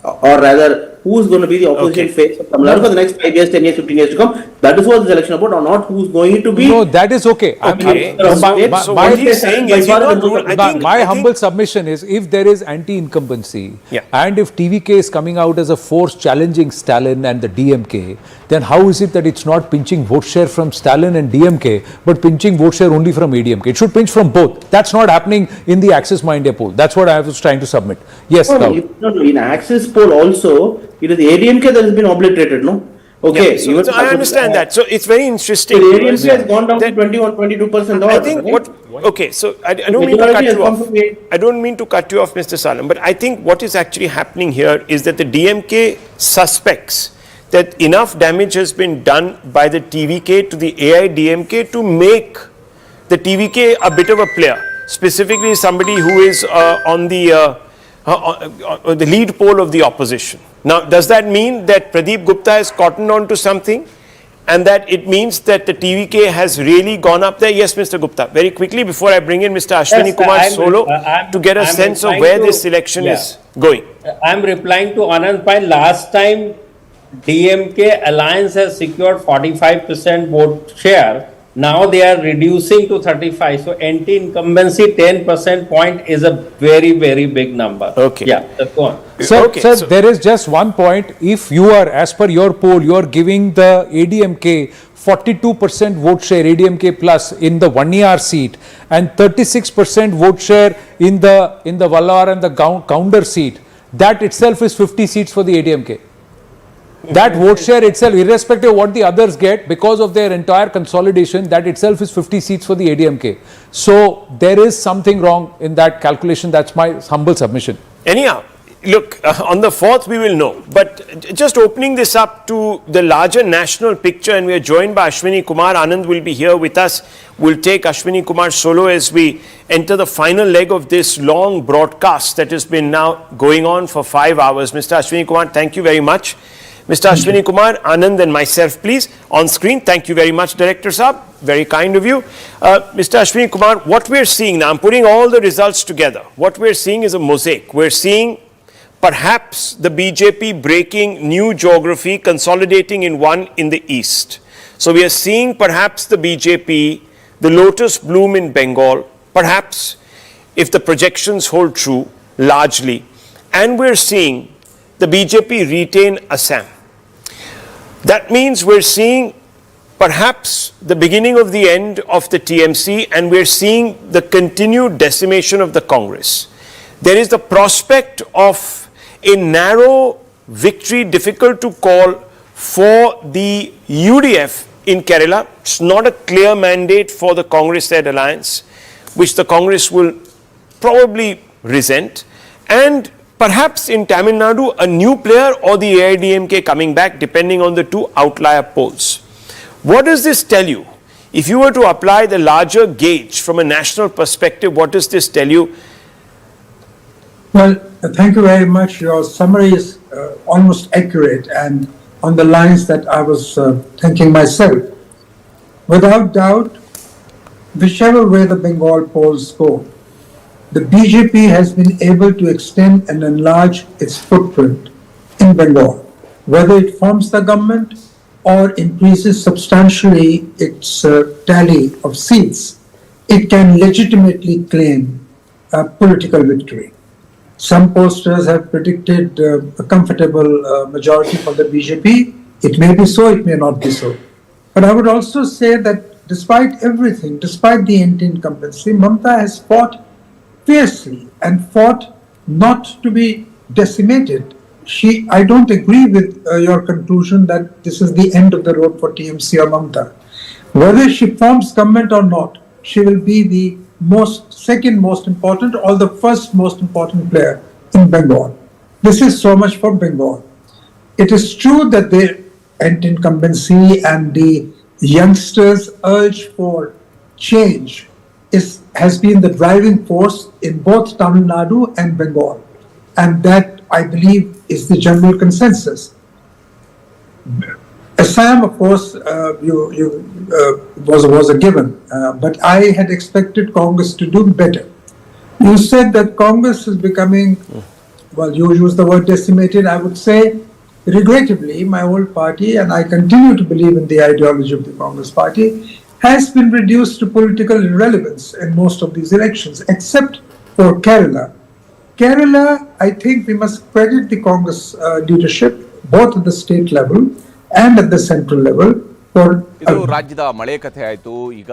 Or rather, who is going to be the opposition face of Tamil Nadu for the next 5 years, 10 years, 15 years to come. That is what this election about, or not who's going to be. No, that is okay. So what he's saying is, my humble submission is, if there is anti-incumbency and if TVK is coming out as a force challenging Stalin and the DMK, then how is it that it's not pinching vote share from Stalin and DMK, but pinching vote share only from ADMK? It should pinch from both. That's not happening in the Axis Mind India poll. That's what I was trying to submit. Yes, no, in Axis poll also, it is ADMK that has been obliterated, no? Okay, so I understand that. So it's very interesting. So ADMK has gone down to 21, 22%. I think okay, so I don't mean to cut you off. I don't mean to cut you off, Mr. Salam, but I think what is actually happening here is that the DMK suspects that enough damage has been done by the TVK to the AIDMK to make the TVK a bit of a player, specifically somebody who is on the lead pole of the opposition. Now, does that mean that Pradeep Gupta has cottoned on to something and that it means that the TVK has really gone up there? Yes, Mr. Gupta, very quickly before I bring in Mr. Ashwini Kumar Solo to get a sense of where this election is going. I'm replying to Anand Pai. Last time DMK alliance has secured 45% vote share. Now they are reducing to 35. So anti-incumbency 10% point is a very, very big number. Okay. Yeah, that's one. Sir, there is just one point. If you are, as per your poll, you are giving the ADMK 42% vote share, ADMK plus, in the 1ER seat, and 36% vote share in the Vallar and the Counter seat. That itself is 50 seats for the ADMK. That vote share itself, irrespective of what the others get, because of their entire consolidation, that itself is 50 seats for the ADMK. So there is something wrong in that calculation. That's my humble submission. Anyhow, look, on the 4th we will know. But just opening this up to the larger national picture, and we are joined by Ashwini Kumar. Anand will be here with us. We'll take Ashwini Kumar Solo as we enter the final leg of this long broadcast that has been now going on for 5 hours. Mr. Ashwini Kumar, thank you very much. Mr. Ashwini Kumar, Anand and myself, please, on screen. Thank you very much, Director Saab. Very kind of you. Mr. Ashwini Kumar, what we're seeing now, I'm putting all the results together. What we're seeing is a mosaic. We're seeing perhaps the BJP breaking new geography, consolidating in one in the east. So we are seeing perhaps the BJP, the lotus bloom in Bengal, perhaps, if the projections hold true, largely. And we're seeing the BJP retain Assam. That means we're seeing perhaps the beginning of the end of the TMC, and we're seeing the continued decimation of the Congress. There is the prospect of a narrow victory, difficult to call, for the UDF in Kerala. It's not a clear mandate for the Congress-led alliance, which the Congress will probably resent. And perhaps in Tamil Nadu, a new player or the AIDMK coming back, depending on the two outlier polls. What does this tell you? If you were to apply the larger gauge from a national perspective, what does this tell you? Well, thank you very much. Your summary is almost accurate and on the lines that I was thinking myself. Without doubt, whichever way the Bengal polls go, the BJP has been able to extend and enlarge its footprint in Bengal, whether it forms the government or increases substantially its tally of seats. It can legitimately claim a political victory. Some pollsters have predicted a comfortable majority for the BJP. It may be so, it may not be so. But I would also say that despite everything, despite the anti-incumbency, Mamata has fought fiercely and fought not to be decimated. I don't agree with your conclusion that this is the end of the road for TMC or Mamata. Whether she forms government or not, she will be the second most important or the first most important player in Bengal. This is so much for Bengal. It is true that the anti-incumbency and the youngsters' urge for change has been the driving force in both Tamil Nadu and Bengal. And that, I believe, is the general consensus. Assam, of course, was a given, but I had expected Congress to do better. You said that Congress is becoming, well, you used the word decimated. I would say, regrettably, my old party, and I continue to believe in the ideology of the Congress party, has been reduced to political irrelevance in most of these elections, except for Kerala. Kerala, I think we must credit the Congress leadership, both at the state level and at the central level, for ಇದು ರಾಜ್ಯದ ಮಳೆ ಕಥೆ ಆಯಿತು. ಈಗ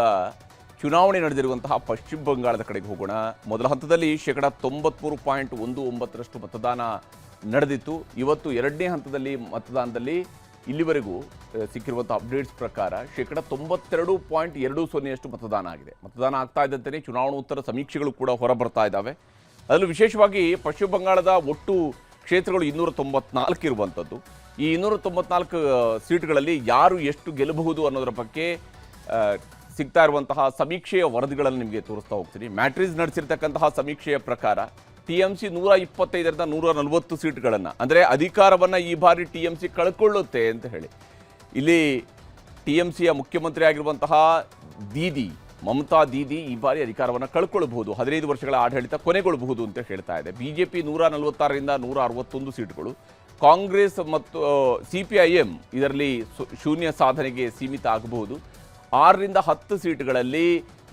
ಚುನಾವಣೆ ನಡೆದಿರುವಂತಹ ಪಶ್ಚಿಮ ಬಂಗಾಳದ ಕಡೆಗೆ ಹೋಗೋಣ. ಮೊದಲ ಹಂತದಲ್ಲಿ 93.19% ಮತದಾನ ನಡೆದಿತ್ತು. ಇವತ್ತು ಎರಡನೇ ಹಂತದಲ್ಲಿ ಮತದಾನದಲ್ಲಿ ಇಲ್ಲಿವರೆಗೂ ಸಿಕ್ಕಿರುವಂತಹ ಅಪ್ಡೇಟ್ಸ್ ಪ್ರಕಾರ 92.20% ಮತದಾನ ಆಗಿದೆ. ಮತದಾನ ಆಗ್ತಾ ಇದ್ದಂತೆಯೇ ಚುನಾವಣೋತ್ತರ ಸಮೀಕ್ಷೆಗಳು ಕೂಡ ಹೊರಬರ್ತಾ ಇದ್ದಾವೆ. ಅದರಲ್ಲೂ ವಿಶೇಷವಾಗಿ ಪಶ್ಚಿಮ ಬಂಗಾಳದ ಒಟ್ಟು ಕ್ಷೇತ್ರಗಳು 294 ಇರುವಂಥದ್ದು. ಈ 294 ಸೀಟ್ಗಳಲ್ಲಿ ಯಾರು ಎಷ್ಟು ಗೆಲ್ಲಬಹುದು ಅನ್ನೋದರ ಬಗ್ಗೆ ಸಿಗ್ತಾ ಇರುವಂತಹ ಸಮೀಕ್ಷೆಯ ವರದಿಗಳನ್ನು ನಿಮಗೆ ತೋರಿಸ್ತಾ ಹೋಗ್ತೀನಿ. ಮ್ಯಾಟ್ರಿಸ್ ನಡೆಸಿರ್ತಕ್ಕಂತಹ ಸಮೀಕ್ಷೆಯ ಪ್ರಕಾರ TMC 125ರಿಂದ 140 ಸೀಟ್ಗಳನ್ನು, ಅಂದರೆ ಅಧಿಕಾರವನ್ನು ಈ ಬಾರಿ TMC ಕಳ್ಕೊಳ್ಳುತ್ತೆ ಅಂತ ಹೇಳಿ. ಇಲ್ಲಿ TMCಯ ಮುಖ್ಯಮಂತ್ರಿ ಆಗಿರುವಂತಹ ದೀದಿ ಮಮತಾ ದೀದಿ ಈ ಬಾರಿ ಅಧಿಕಾರವನ್ನು ಕಳ್ಕೊಳ್ಬಹುದು, 15 ವರ್ಷಗಳ ಆಡಳಿತ ಕೊನೆಗೊಳ್ಳಬಹುದು ಅಂತ ಹೇಳ್ತಾ ಇದೆ. BJP 146ರಿಂದ 161 ಸೀಟ್ಗಳು, ಕಾಂಗ್ರೆಸ್ ಮತ್ತು CPIM ಇದರಲ್ಲಿ ಶೂನ್ಯ ಸಾಧನೆಗೆ ಸೀಮಿತ ಆಗಬಹುದು. 6ರಿಂದ 10 ಸೀಟ್ಗಳಲ್ಲಿ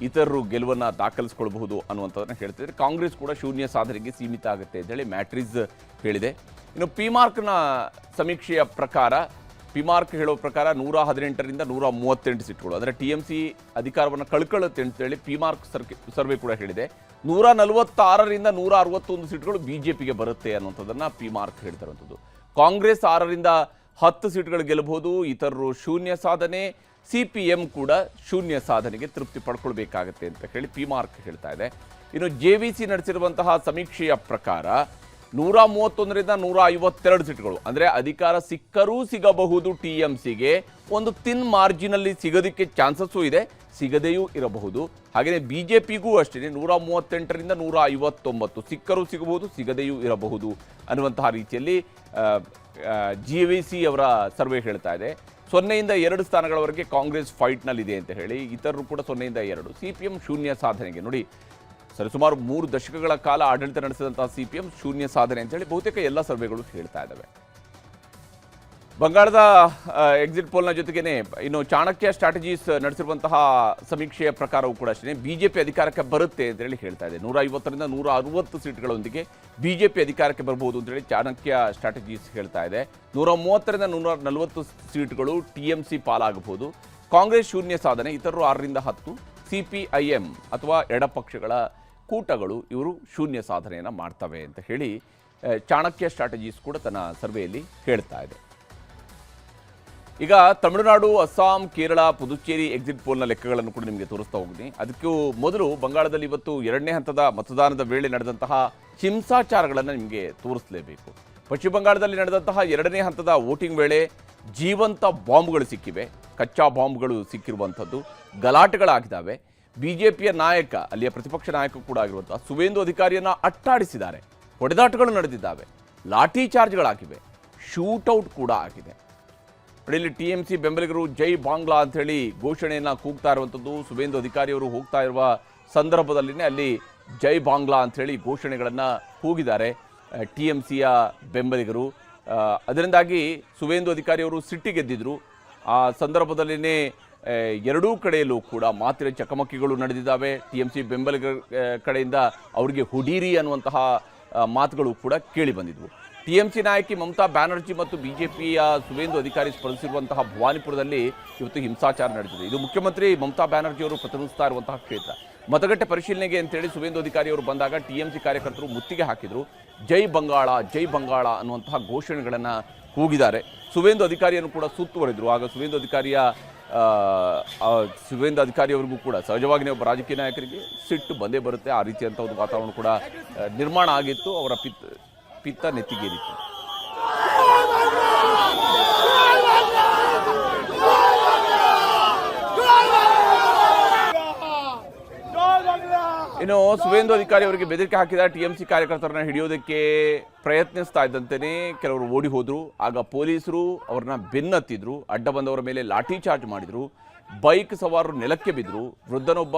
ಇತರರು ಗೆಲುವನ್ನು ದಾಖಲಿಸಿಕೊಳ್ಳಬಹುದು ಅನ್ನುವಂಥದ್ದನ್ನು ಹೇಳ್ತಿದ್ರೆ, ಕಾಂಗ್ರೆಸ್ ಕೂಡ ಶೂನ್ಯ ಸಾಧನೆಗೆ ಸೀಮಿತ ಆಗುತ್ತೆ ಅಂತೇಳಿ ಮ್ಯಾಟ್ರಿಸ್ ಹೇಳಿದೆ. ಇನ್ನು ಪಿಮಾರ್ಕ್ನ ಸಮೀಕ್ಷೆಯ ಪ್ರಕಾರ, ಪಿಮಾರ್ಕ್ ಹೇಳೋ ಪ್ರಕಾರ 118ರಿಂದ 138 ಸೀಟ್ಗಳು, ಅಂದರೆ TMC ಅಧಿಕಾರವನ್ನು ಕಳ್ಕೊಳ್ಳುತ್ತೆ ಅಂತೇಳಿ ಪಿಮಾರ್ಕ್ ಸರ್ವೆ ಕೂಡ ಹೇಳಿದೆ. 146ರಿಂದ 161 ಸೀಟ್ಗಳು BJPಗೆ ಬರುತ್ತೆ ಅನ್ನುವಂಥದ್ದನ್ನು ಪಿಮಾರ್ಕ್ ಹೇಳ್ತಿರುವಂಥದ್ದು. ಕಾಂಗ್ರೆಸ್ 6ರಿಂದ 10 ಸೀಟ್ಗಳು ಗೆಲ್ಲಬಹುದು, ಇತರರು ಶೂನ್ಯ ಸಾಧನೆ, CPM ಕೂಡ ಶೂನ್ಯ ಸಾಧನೆಗೆ ತೃಪ್ತಿ ಪಡ್ಕೊಳ್ಬೇಕಾಗತ್ತೆ ಅಂತ ಹೇಳಿ ಪಿಮಾರ್ಕ್ ಹೇಳ್ತಾ ಇದೆ. ಇನ್ನು JVC ನಡೆಸಿರುವಂತಹ ಸಮೀಕ್ಷೆಯ ಪ್ರಕಾರ 131ರಿಂದ 152 ಸೀಟ್ಗಳು, ಅಂದರೆ ಅಧಿಕಾರ ಸಿಕ್ಕರೂ ಸಿಗಬಹುದು TMCಗೆ, ಒಂದು ತಿನ್ ಮಾರ್ಜಿನಲ್ಲಿ ಸಿಗೋದಕ್ಕೆ ಚಾನ್ಸಸ್ಸು ಇದೆ, ಸಿಗದೆಯೂ ಇರಬಹುದು. ಹಾಗೆಯೇ BJPಗೂ ಅಷ್ಟೇ 138ರಿಂದ 159 ಸಿಕ್ಕರೂ ಸಿಗಬಹುದು, ಸಿಗದೆಯೂ ಇರಬಹುದು ಅನ್ನುವಂತಹ ರೀತಿಯಲ್ಲಿ JVC ಅವರ ಸರ್ವೆ ಹೇಳ್ತಾ ಇದೆ. 0ಯಿಂದ 2 ಸ್ಥಾನಗಳವರೆಗೆ ಕಾಂಗ್ರೆಸ್ ಫೈಟ್ನಲ್ಲಿದೆ ಅಂತ ಹೇಳಿ, ಇತರರು ಕೂಡ 0ಯಿಂದ 2. CPM ಶೂನ್ಯ ಸಾಧನೆಗೆ, ನೋಡಿ ಸರಿಸುಮಾರು 3 ದಶಕಗಳ ಕಾಲ ಆಡಳಿತ ನಡೆಸಿದಂತಹ CPM ಶೂನ್ಯ ಸಾಧನೆ ಅಂತೇಳಿ ಬಹುತೇಕ ಎಲ್ಲ ಸರ್ವೆಗಳು ಹೇಳ್ತಾ ಇದ್ದಾವೆ. ಬಂಗಾಳದ ಎಕ್ಸಿಟ್ ಪೋಲ್ನ ಜೊತೆಗೇನೆ ಇನ್ನು ಚಾಣಕ್ಯ ಸ್ಟ್ರಾಟಜೀಸ್ ನಡೆಸಿರುವಂತಹ ಸಮೀಕ್ಷೆಯ ಪ್ರಕಾರವೂ ಕೂಡ ಅಷ್ಟೇ BJP ಅಧಿಕಾರಕ್ಕೆ ಬರುತ್ತೆ ಅಂತೇಳಿ ಹೇಳ್ತಾ ಇದೆ. 150ರಿಂದ 160 ಸೀಟ್ಗಳೊಂದಿಗೆ BJP ಅಧಿಕಾರಕ್ಕೆ ಬರಬಹುದು ಅಂತೇಳಿ ಚಾಣಕ್ಯ ಸ್ಟ್ರಾಟಜೀಸ್ ಹೇಳ್ತಾ ಇದೆ. 130ರಿಂದ 140 ಸೀಟ್ಗಳು TMC ಪಾಲಾಗಬಹುದು. ಕಾಂಗ್ರೆಸ್ ಶೂನ್ಯ ಸಾಧನೆ, ಇತರರು 6ರಿಂದ 10, CPIM ಅಥವಾ ಎಡಪಕ್ಷಗಳ ಕೂಟಗಳು ಇವರು ಶೂನ್ಯ ಸಾಧನೆಯನ್ನು ಮಾಡ್ತವೆ ಅಂತ ಹೇಳಿ ಚಾಣಕ್ಯ ಸ್ಟ್ರಾಟಜೀಸ್ ಕೂಡ ತನ್ನ ಸರ್ವೆಯಲ್ಲಿ ಹೇಳ್ತಾ ಇದೆ. ಈಗ ತಮಿಳುನಾಡು, ಅಸ್ಸಾಂ, ಕೇರಳ, ಪುದುಚೇರಿ ಎಕ್ಸಿಟ್ ಪೋಲ್ನ ಲೆಕ್ಕಗಳನ್ನು ಕೂಡ ನಿಮಗೆ ತೋರಿಸ್ತಾ ಹೋಗ್ತೀನಿ. ಅದಕ್ಕೂ ಮೊದಲು ಬಂಗಾಳದಲ್ಲಿ ಇವತ್ತು 2ನೇ ಹಂತದ ಮತದಾನದ ವೇಳೆ ನಡೆದಂತಹ ಹಿಂಸಾಚಾರಗಳನ್ನು ನಿಮಗೆ ತೋರಿಸಲೇಬೇಕು. ಪಶ್ಚಿಮ ಬಂಗಾಳದಲ್ಲಿ ನಡೆದಂತಹ ಎರಡನೇ ಹಂತದ ವೋಟಿಂಗ್ ವೇಳೆ ಜೀವಂತ ಬಾಂಬ್ಗಳು ಸಿಕ್ಕಿವೆ, ಕಚ್ಚಾ ಬಾಂಬ್ಗಳು ಸಿಕ್ಕಿರುವಂಥದ್ದು, ಗಲಾಟೆಗಳಾಗಿದ್ದಾವೆ. ಬಿಜೆಪಿಯ ನಾಯಕ, ಅಲ್ಲಿಯ ಪ್ರತಿಪಕ್ಷ ನಾಯಕ ಕೂಡ ಆಗಿರುವಂತಹ ಸುವೇಂದು ಅಧಿಕಾರಿಯನ್ನು ಅಟ್ಟಾಡಿಸಿದ್ದಾರೆ, ಹೊಡೆದಾಟಗಳು ನಡೆದಿದ್ದಾವೆ, ಲಾಠಿ ಚಾರ್ಜ್ಗಳಾಗಿವೆ, ಶೂಟೌಟ್ ಕೂಡ ಆಗಿದೆ. ಇಲ್ಲಿ TMC ಬೆಂಬಲಿಗರು ಜೈ ಬಾಂಗ್ಲಾ ಅಂಥೇಳಿ ಘೋಷಣೆಯನ್ನು ಕೂಗ್ತಾ ಇರುವಂಥದ್ದು. ಸುವೇಂದು ಅಧಿಕಾರಿಯವರು ಹೋಗ್ತಾ ಇರುವ ಸಂದರ್ಭದಲ್ಲಿನೇ ಅಲ್ಲಿ ಜೈ ಬಾಂಗ್ಲಾ ಅಂಥೇಳಿ ಘೋಷಣೆಗಳನ್ನು ಕೂಗಿದ್ದಾರೆ TMCಯ ಬೆಂಬಲಿಗರು. ಅದರಿಂದಾಗಿ ಸುವೇಂದು ಅಧಿಕಾರಿಯವರು ಸಿಟ್ಟಿಗೆದ್ದಿದ್ರು. ಆ ಸಂದರ್ಭದಲ್ಲಿನೇ ಎರಡೂ ಕಡೆಯಲ್ಲೂ ಕೂಡ ಮಾತಿನ ಚಕಮಕಿಗಳು ನಡೆದಿದ್ದಾವೆ. TMC ಬೆಂಬಲಿಗರ ಕಡೆಯಿಂದ ಅವರಿಗೆ ಹುಡೀರಿ ಅನ್ನುವಂತಹ ಮಾತುಗಳು ಕೂಡ ಕೇಳಿ ಬಂದಿದ್ವು. TMC ನಾಯಕಿ ಮಮತಾ ಬ್ಯಾನರ್ಜಿ ಮತ್ತು ಬಿಜೆಪಿಯ ಸುವೇಂದು ಅಧಿಕಾರಿ ಸ್ಪರ್ಧಿಸಿರುವಂತಹ ಭವಾನಿಪುರದಲ್ಲಿ ಇವತ್ತು ಹಿಂಸಾಚಾರ ನಡೆದಿದೆ. ಇದು ಮುಖ್ಯಮಂತ್ರಿ ಮಮತಾ ಬ್ಯಾನರ್ಜಿ ಅವರು ಪ್ರತಿನಿಧಿಸ್ತಾ ಇರುವಂತಹ ಕ್ಷೇತ್ರ. ಮತಗಟ್ಟೆ ಪರಿಶೀಲನೆಗೆ ಅಂತೇಳಿ ಸುವೇಂದು ಅಧಿಕಾರಿಯವರು ಬಂದಾಗ TMC ಕಾರ್ಯಕರ್ತರು ಮುತ್ತಿಗೆ ಹಾಕಿದ್ರು. ಜೈ ಬಂಗಾಳ ಜೈ ಬಂಗಾಳ ಅನ್ನುವಂತಹ ಘೋಷಣೆಗಳನ್ನು ಕೂಗಿದ್ದಾರೆ. ಸುವೇಂದು ಅಧಿಕಾರಿಯನ್ನು ಕೂಡ ಸುತ್ತುವರಿದ್ರು. ಆಗ ಸುವೇಂದು ಅಧಿಕಾರಿಯವರಿಗೂ ಕೂಡ ಸಹಜವಾಗಿ ಒಬ್ಬ ರಾಜಕೀಯ ನಾಯಕರಿಗೆ ಸಿಟ್ಟು ಬಂದೇ ಬರುತ್ತೆ. ಆ ರೀತಿಯಂಥ ಒಂದು ವಾತಾವರಣ ಕೂಡ ನಿರ್ಮಾಣ ಆಗಿತ್ತು. ಅವರ ಪಿತ್ತ ನೆತ್ತಿಗೇರಿತ್ತು. ಇನ್ನು ಸುವೇಂದು ಅಧಿಕಾರಿ ಅವರಿಗೆ ಬೆದರಿಕೆ ಹಾಕಿದ TMC ಕಾರ್ಯಕರ್ತರನ್ನ ಹಿಡಿಯೋದಕ್ಕೆ ಪ್ರಯತ್ನಿಸ್ತಾ ಇದ್ದಂತೆಯೇ ಕೆಲವರು ಓಡಿ ಹೋದ್ರು. ಆಗ ಪೊಲೀಸರು ಅವ್ರನ್ನ ಬೆನ್ನತ್ತಿದ್ರು, ಅಡ್ಡ ಬಂದವರ ಮೇಲೆ ಲಾಠಿ ಚಾರ್ಜ್ ಮಾಡಿದ್ರು, ಬೈಕ್ ಸವಾರರು ನೆಲಕ್ಕೆ ಬಿದ್ದರು, ವೃದ್ಧನೊಬ್ಬ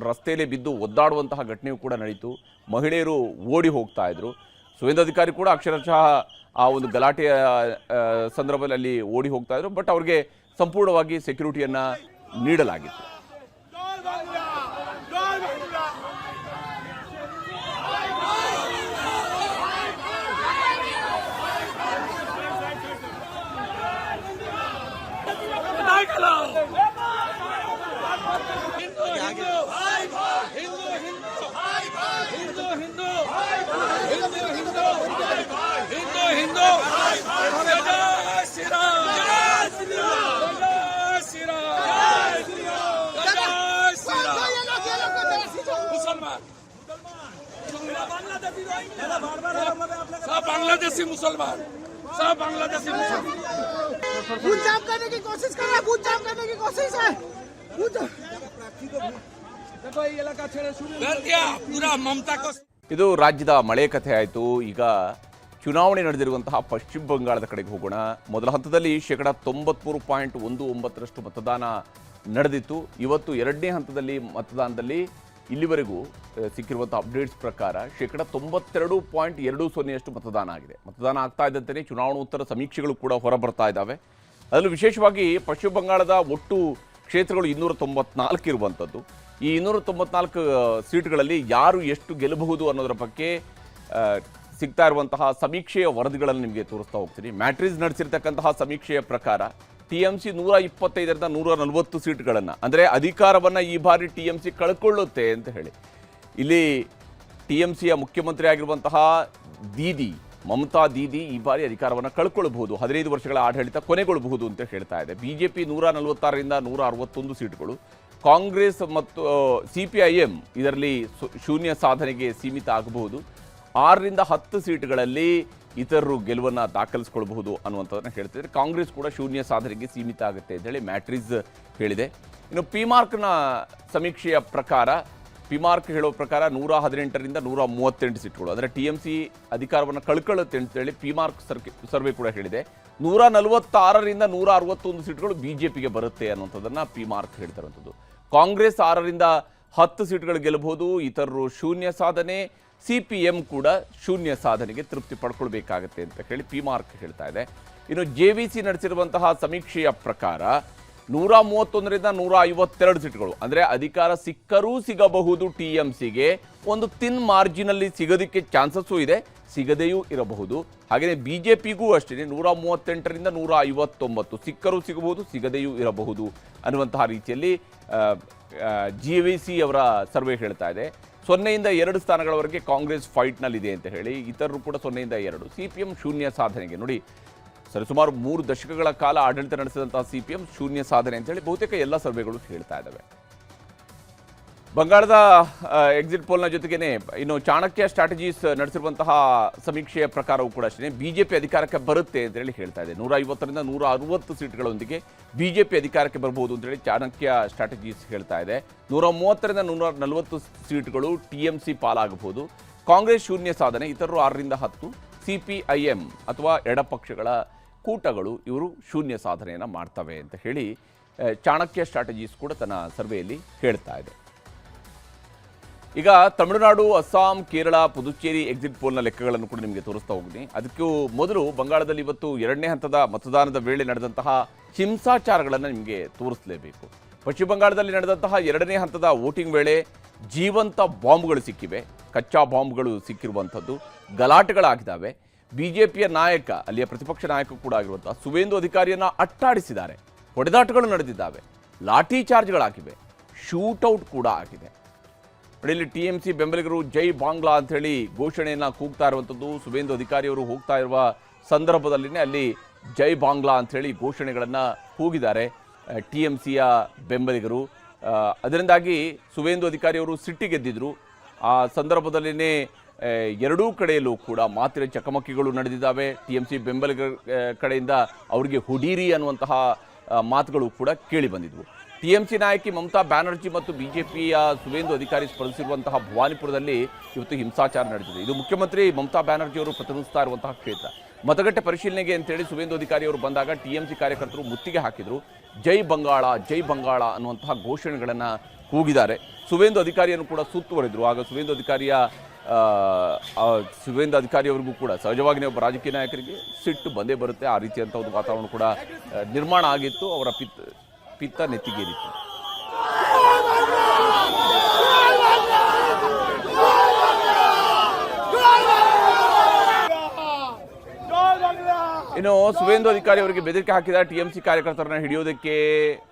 ರಸ್ತೆಯಲ್ಲೇ ಬಿದ್ದು ಒದ್ದಾಡುವಂತಹ ಘಟನೆಯೂ ಕೂಡ ನಡೀತು. ಮಹಿಳೆಯರು ಓಡಿ ಹೋಗ್ತಾ ಇದ್ರು. ಸುವೇಂದು ಅಧಿಕಾರಿ ಕೂಡ ಅಕ್ಷರಶಃ ಆ ಒಂದು ಗಲಾಟೆಯ ಸಂದರ್ಭದಲ್ಲಿ ಅಲ್ಲಿ ಓಡಿ ಹೋಗ್ತಾ ಇದ್ರು. ಬಟ್ ಅವ್ರಿಗೆ ಸಂಪೂರ್ಣವಾಗಿ ಸೆಕ್ಯೂರಿಟಿಯನ್ನು ನೀಡಲಾಗಿತ್ತು. बांग्लादेशी मुसलमान सब बांग्लादेशी मुसलमान बूथ जाम करने की कोशिश कर रहा है, बूथ जाम करने की कोशिश है। देखो ये इलाका छेड़े शुरू कर दिया पूरा ममता को. ಇದು ರಾಜ್ಯದ ಮಳೆ ಕಥೆ ಆಯಿತು. ಈಗ ಚುನಾವಣೆ ನಡೆದಿರುವಂತಹ ಪಶ್ಚಿಮ ಬಂಗಾಳದ ಕಡೆಗೆ ಹೋಗೋಣ. ಮೊದಲ ಹಂತದಲ್ಲಿ 93.19% ಮತದಾನ ನಡೆದಿತ್ತು. ಇವತ್ತು ಎರಡನೇ ಹಂತದಲ್ಲಿ ಮತದಾನದಲ್ಲಿ ಇಲ್ಲಿವರೆಗೂ ಸಿಕ್ಕಿರುವಂಥ ಅಪ್ಡೇಟ್ಸ್ ಪ್ರಕಾರ 92.20% ಮತದಾನ ಆಗಿದೆ. ಮತದಾನ ಆಗ್ತಾ ಇದ್ದಂತೆಯೇ ಚುನಾವಣೋತ್ತರ ಸಮೀಕ್ಷೆಗಳು ಕೂಡ ಹೊರಬರ್ತಾ ಇದ್ದಾವೆ. ಅದರಲ್ಲೂ ವಿಶೇಷವಾಗಿ ಪಶ್ಚಿಮ ಬಂಗಾಳದ ಒಟ್ಟು ಕ್ಷೇತ್ರಗಳು 294 ಇರುವಂಥದ್ದು. ಈ 294 ಸೀಟ್ಗಳಲ್ಲಿ ಯಾರು ಎಷ್ಟು ಗೆಲ್ಲಬಹುದು ಅನ್ನೋದರ ಬಗ್ಗೆ ಸಿಗ್ತಾ ಇರುವಂತಹ ಸಮೀಕ್ಷೆಯ ವರದಿಗಳನ್ನು ನಿಮಗೆ ತೋರಿಸ್ತಾ ಹೋಗ್ತೀನಿ. ಮ್ಯಾಟ್ರಿಸ್ ನಡೆಸಿರ್ತಕ್ಕಂತಹ ಸಮೀಕ್ಷೆಯ ಪ್ರಕಾರ TMC 125ರಿಂದ 140 ಸೀಟ್ಗಳನ್ನು, ಅಂದರೆ ಅಧಿಕಾರವನ್ನು ಈ ಬಾರಿ TMC ಕಳ್ಕೊಳ್ಳುತ್ತೆ ಅಂತ ಹೇಳಿ. ಇಲ್ಲಿ TMCಯ ಮುಖ್ಯಮಂತ್ರಿ ಆಗಿರುವಂತಹ ಮಮತಾ ದೀದಿ ಈ ಬಾರಿ ಅಧಿಕಾರವನ್ನು ಕಳ್ಕೊಳ್ಬಹುದು, 15 ವರ್ಷಗಳ ಆಡಳಿತ ಕೊನೆಗೊಳ್ಳಬಹುದು ಅಂತ ಹೇಳ್ತಾ ಇದೆ. ಬಿಜೆಪಿ 146ರಿಂದ 161 ಸೀಟ್ಗಳು, ಕಾಂಗ್ರೆಸ್ ಮತ್ತು CPIM ಇದರಲ್ಲಿ ಶೂನ್ಯ ಸಾಧನೆಗೆ ಸೀಮಿತ ಆಗಬಹುದು. 6ರಿಂದ 10 ಸೀಟ್ಗಳಲ್ಲಿ ಇತರರು ಗೆಲುವನ್ನು ದಾಖಲಿಸಿಕೊಳ್ಳಬಹುದು ಅನ್ನುವಂಥದ್ದನ್ನು ಹೇಳ್ತಿದ್ದಾರೆ. ಕಾಂಗ್ರೆಸ್ ಕೂಡ ಶೂನ್ಯ ಸಾಧನೆಗೆ ಸೀಮಿತ ಆಗುತ್ತೆ ಅಂತೇಳಿ ಮ್ಯಾಟ್ರಿಸ್ ಹೇಳಿದೆ. ಇನ್ನು ಪಿಮಾರ್ಕ್ನ ಸಮೀಕ್ಷೆಯ ಪ್ರಕಾರ, ಪಿಮಾರ್ಕ್ ಹೇಳೋ ಪ್ರಕಾರ 118ರಿಂದ 138 ಸೀಟ್ಗಳು, ಅಂದರೆ TMC ಅಧಿಕಾರವನ್ನು ಕಳ್ಕೊಳ್ಳುತ್ತೆ ಅಂತೇಳಿ ಪಿಮಾರ್ಕ್ ಸರ್ವೆ ಕೂಡ ಹೇಳಿದೆ. 146ರಿಂದ 161 ಸೀಟ್ಗಳು ಬಿಜೆಪಿಗೆ ಬರುತ್ತೆ ಅನ್ನುವಂಥದ್ದನ್ನು ಪಿಮಾರ್ಕ್ ಹೇಳ್ತಾರಂಥದ್ದು. ಕಾಂಗ್ರೆಸ್ 6ರಿಂದ 10 ಸೀಟ್ಗಳು ಗೆಲ್ಲಬಹುದು, ಇತರರು ಶೂನ್ಯ ಸಾಧನೆ, CPM ಕೂಡ ಶೂನ್ಯ ಸಾಧನೆಗೆ ತೃಪ್ತಿ ಪಡ್ಕೊಳ್ಬೇಕಾಗತ್ತೆ ಅಂತ ಹೇಳಿ ಪಿಮಾರ್ಕ್ ಹೇಳ್ತಾ ಇದೆ. ಇನ್ನು JVC ನಡೆಸಿರುವಂತಹ ಸಮೀಕ್ಷೆಯ ಪ್ರಕಾರ 131ರಿಂದ 152 ಸೀಟ್ಗಳು, ಅಂದರೆ ಅಧಿಕಾರ ಸಿಕ್ಕರೂ ಸಿಗಬಹುದು TMCಗೆ, ಒಂದು ತಿನ್ ಮಾರ್ಜಿನಲ್ಲಿ ಸಿಗೋದಕ್ಕೆ ಚಾನ್ಸಸ್ಸು ಇದೆ, ಸಿಗದೆಯೂ ಇರಬಹುದು. ಹಾಗೆಯೇ ಬಿಜೆಪಿಗೂ ಅಷ್ಟೇ 138ರಿಂದ 159 ಸಿಕ್ಕರೂ ಸಿಗಬಹುದು, ಸಿಗದೆಯೂ ಇರಬಹುದು ಅನ್ನುವಂತಹ ರೀತಿಯಲ್ಲಿ JVC ಅವರ ಸರ್ವೆ ಹೇಳ್ತಾ ಇದೆ. 0ಯಿಂದ 2 ಸ್ಥಾನಗಳವರೆಗೆ ಕಾಂಗ್ರೆಸ್ ಫೈಟ್ನಲ್ಲಿದೆ ಅಂತ ಹೇಳಿ, ಇತರರು ಕೂಡ 0ಯಿಂದ 2. CPM ಶೂನ್ಯ ಸಾಧನೆಗೆ, ನೋಡಿ ಸರಿಸುಮಾರು 3 ದಶಕಗಳ ಕಾಲ ಆಡಳಿತ ನಡೆಸಿದಂತಹ CPM ಶೂನ್ಯ ಸಾಧನೆ ಅಂತ ಹೇಳಿ ಬಹುತೇಕ ಎಲ್ಲ ಸರ್ವೆಗಳು ಹೇಳ್ತಾ ಇದ್ದಾವೆ. ಬಂಗಾಳದ ಎಕ್ಸಿಟ್ ಪೋಲ್ನ ಜೊತೆಗೇನೆ ಇನ್ನು ಚಾಣಕ್ಯ ಸ್ಟ್ರಾಟಜೀಸ್ ನಡೆಸಿರುವಂತಹ ಸಮೀಕ್ಷೆಯ ಪ್ರಕಾರವೂ ಕೂಡ ಅಷ್ಟೇ ಬಿಜೆಪಿ ಅಧಿಕಾರಕ್ಕೆ ಬರುತ್ತೆ ಅಂತ ಹೇಳಿ ಹೇಳ್ತಾ ಇದೆ. 150ರಿಂದ 160 ಸೀಟ್ಗಳೊಂದಿಗೆ ಬಿಜೆಪಿ ಅಧಿಕಾರಕ್ಕೆ ಬರಬಹುದು ಅಂತ ಹೇಳಿ ಚಾಣಕ್ಯ ಸ್ಟ್ರಾಟಜೀಸ್ ಹೇಳ್ತಾ ಇದೆ. 130ರಿಂದ 140 ಸೀಟ್ಗಳು ಟಿಎಂಸಿ ಪಾಲಾಗಬಹುದು. ಕಾಂಗ್ರೆಸ್ ಶೂನ್ಯ ಸಾಧನೆ, ಇತರರು 6ರಿಂದ 10, ಸಿಪಿಐಎಂ ಅಥವಾ ಎಡಪಕ್ಷಗಳ ಕೂಟಗಳು ಇವರು ಶೂನ್ಯ ಸಾಧನೆಯನ್ನು ಮಾಡ್ತವೆ ಅಂತ ಹೇಳಿ ಚಾಣಕ್ಯ ಸ್ಟ್ರಾಟಜೀಸ್ ಕೂಡ ತನ್ನ ಸರ್ವೆಯಲ್ಲಿ ಹೇಳ್ತಾ ಇದೆ. ಈಗ ತಮಿಳುನಾಡು, ಅಸ್ಸಾಂ, ಕೇರಳ, ಪುದುಚೇರಿ ಎಕ್ಸಿಟ್ ಪೋಲ್ನ ಲೆಕ್ಕಗಳನ್ನು ಕೂಡ ನಿಮಗೆ ತೋರಿಸ್ತಾ ಹೋಗ್ತೀನಿ. ಅದಕ್ಕೂ ಮೊದಲು ಬಂಗಾಳದಲ್ಲಿ ಇವತ್ತು 2ನೇ ಹಂತದ ಮತದಾನದ ವೇಳೆ ನಡೆದಂತಹ ಹಿಂಸಾಚಾರಗಳನ್ನು ನಿಮಗೆ ತೋರಿಸಲೇಬೇಕು. ಪಶ್ಚಿಮ ಬಂಗಾಳದಲ್ಲಿ ನಡೆದಂತಹ 2ನೇ ಹಂತದ ವೋಟಿಂಗ್ ವೇಳೆ ಜೀವಂತ ಬಾಂಬ್ಗಳು ಸಿಕ್ಕಿವೆ, ಕಚ್ಚಾ ಬಾಂಬ್ಗಳು ಸಿಕ್ಕಿರುವಂಥದ್ದು, ಗಲಾಟೆಗಳಾಗಿದ್ದಾವೆ. ಬಿಜೆಪಿಯ ನಾಯಕ, ಅಲ್ಲಿಯ ಪ್ರತಿಪಕ್ಷ ನಾಯಕ ಕೂಡ ಆಗಿರುವಂತಹ ಸುವೇಂದು ಅಧಿಕಾರಿಯನ್ನು ಅಟ್ಟಾಡಿಸಿದ್ದಾರೆ, ಹೊಡೆದಾಟಗಳು ನಡೆದಿದ್ದಾವೆ, ಲಾಠಿ ಚಾರ್ಜ್ಗಳಾಗಿವೆ, ಶೂಟೌಟ್ ಕೂಡ ಆಗಿದೆ. ಇಲ್ಲಿ ಟಿಎಂಸಿ ಬೆಂಬಲಿಗರು ಜೈ ಬಾಂಗ್ಲಾ ಅಂತ ಹೇಳಿ ಘೋಷಣೆಯನ್ನು ಕೂಗ್ತಾ ಇರುವಂಥದ್ದು. ಸುವೇಂದು ಅಧಿಕಾರಿಯವರು ಹೋಗ್ತಾ ಇರುವ ಸಂದರ್ಭದಲ್ಲಿನೇ ಅಲ್ಲಿ ಜೈ ಬಾಂಗ್ಲಾ ಅಂತ ಹೇಳಿ ಘೋಷಣೆಗಳನ್ನು ಕೂಗಿದ್ದಾರೆ ಟಿಎಂಸಿಯ ಬೆಂಬಲಿಗರು. ಅದರಿಂದಾಗಿ ಸುವೇಂದು ಅಧಿಕಾರಿಯವರು ಸಿಟ್ಟಿಗೆದ್ದಿದ್ರು. ಆ ಸಂದರ್ಭದಲ್ಲಿನೇ ಎರಡೂ ಕಡೆಯಲ್ಲೂ ಕೂಡ ಮಾತಿನ ಚಕಮಕಿಗಳು ನಡೆದಿದ್ದಾವೆ. ಟಿಎಂಸಿ ಬೆಂಬಲಿಗರ ಕಡೆಯಿಂದ ಅವರಿಗೆ ಹುಡೀರಿ ಅನ್ನುವಂತಹ ಮಾತುಗಳು ಕೂಡ ಕೇಳಿ ಬಂದಿದ್ವು. ಟಿಎಂಸಿ ನಾಯಕಿ ಮಮತಾ ಬ್ಯಾನರ್ಜಿ ಮತ್ತು ಬಿಜೆಪಿಯ ಸುವೇಂದು ಅಧಿಕಾರಿ ಸ್ಪರ್ಧಿಸಿರುವಂತಹ ಭವಾನಿಪುರದಲ್ಲಿ ಇವತ್ತು ಹಿಂಸಾಚಾರ ನಡೆದಿದೆ. ಇದು ಮುಖ್ಯಮಂತ್ರಿ ಮಮತಾ ಬ್ಯಾನರ್ಜಿ ಅವರು ಪ್ರತಿನಿಧಿಸ್ತಾ ಇರುವಂತಹ ಕ್ಷೇತ್ರ. ಮತಗಟ್ಟೆ ಪರಿಶೀಲನೆಗೆ ಅಂತೇಳಿ ಸುವೇಂದು ಅಧಿಕಾರಿ ಅವರು ಬಂದಾಗ ಟಿಎಂಸಿ ಕಾರ್ಯಕರ್ತರು ಮುತ್ತಿಗೆ ಹಾಕಿದ್ರು. ಜೈ ಬಂಗಾಳ, ಜೈ ಬಂಗಾಳ ಅನ್ನುವಂತಹ ಘೋಷಣೆಗಳನ್ನು ಕೂಗಿದ್ದಾರೆ. ಸುವೇಂದು ಅಧಿಕಾರಿಯನ್ನು ಕೂಡ ಸುತ್ತುವರಿದ್ರು. ಆಗ ಸುವೇಂದು ಅಧಿಕಾರಿಯವರಿಗೂ ಕೂಡ ಸಹಜವಾಗಿ ಒಬ್ಬ ರಾಜಕೀಯ ನಾಯಕರಿಗೆ ಸಿಟ್ಟು ಬಂದೇ ಬರುತ್ತೆ. ಆ ರೀತಿಯಂಥ ಒಂದು ವಾತಾವರಣ ಕೂಡ ನಿರ್ಮಾಣ ಆಗಿತ್ತು. ಅವರ ಪಿತ್ತ ನೆತ್ತಿಗೇರಿತ್ತು. ಇನ್ನು ಸುವೇಂದು ಅಧಿಕಾರಿ ಅವರಿಗೆ ಬೆದರಿಕೆ ಹಾಕಿದ ಟಿಎಂಸಿ ಕಾರ್ಯಕರ್ತರನ್ನ ಹಿಡಿಯೋದಕ್ಕೆ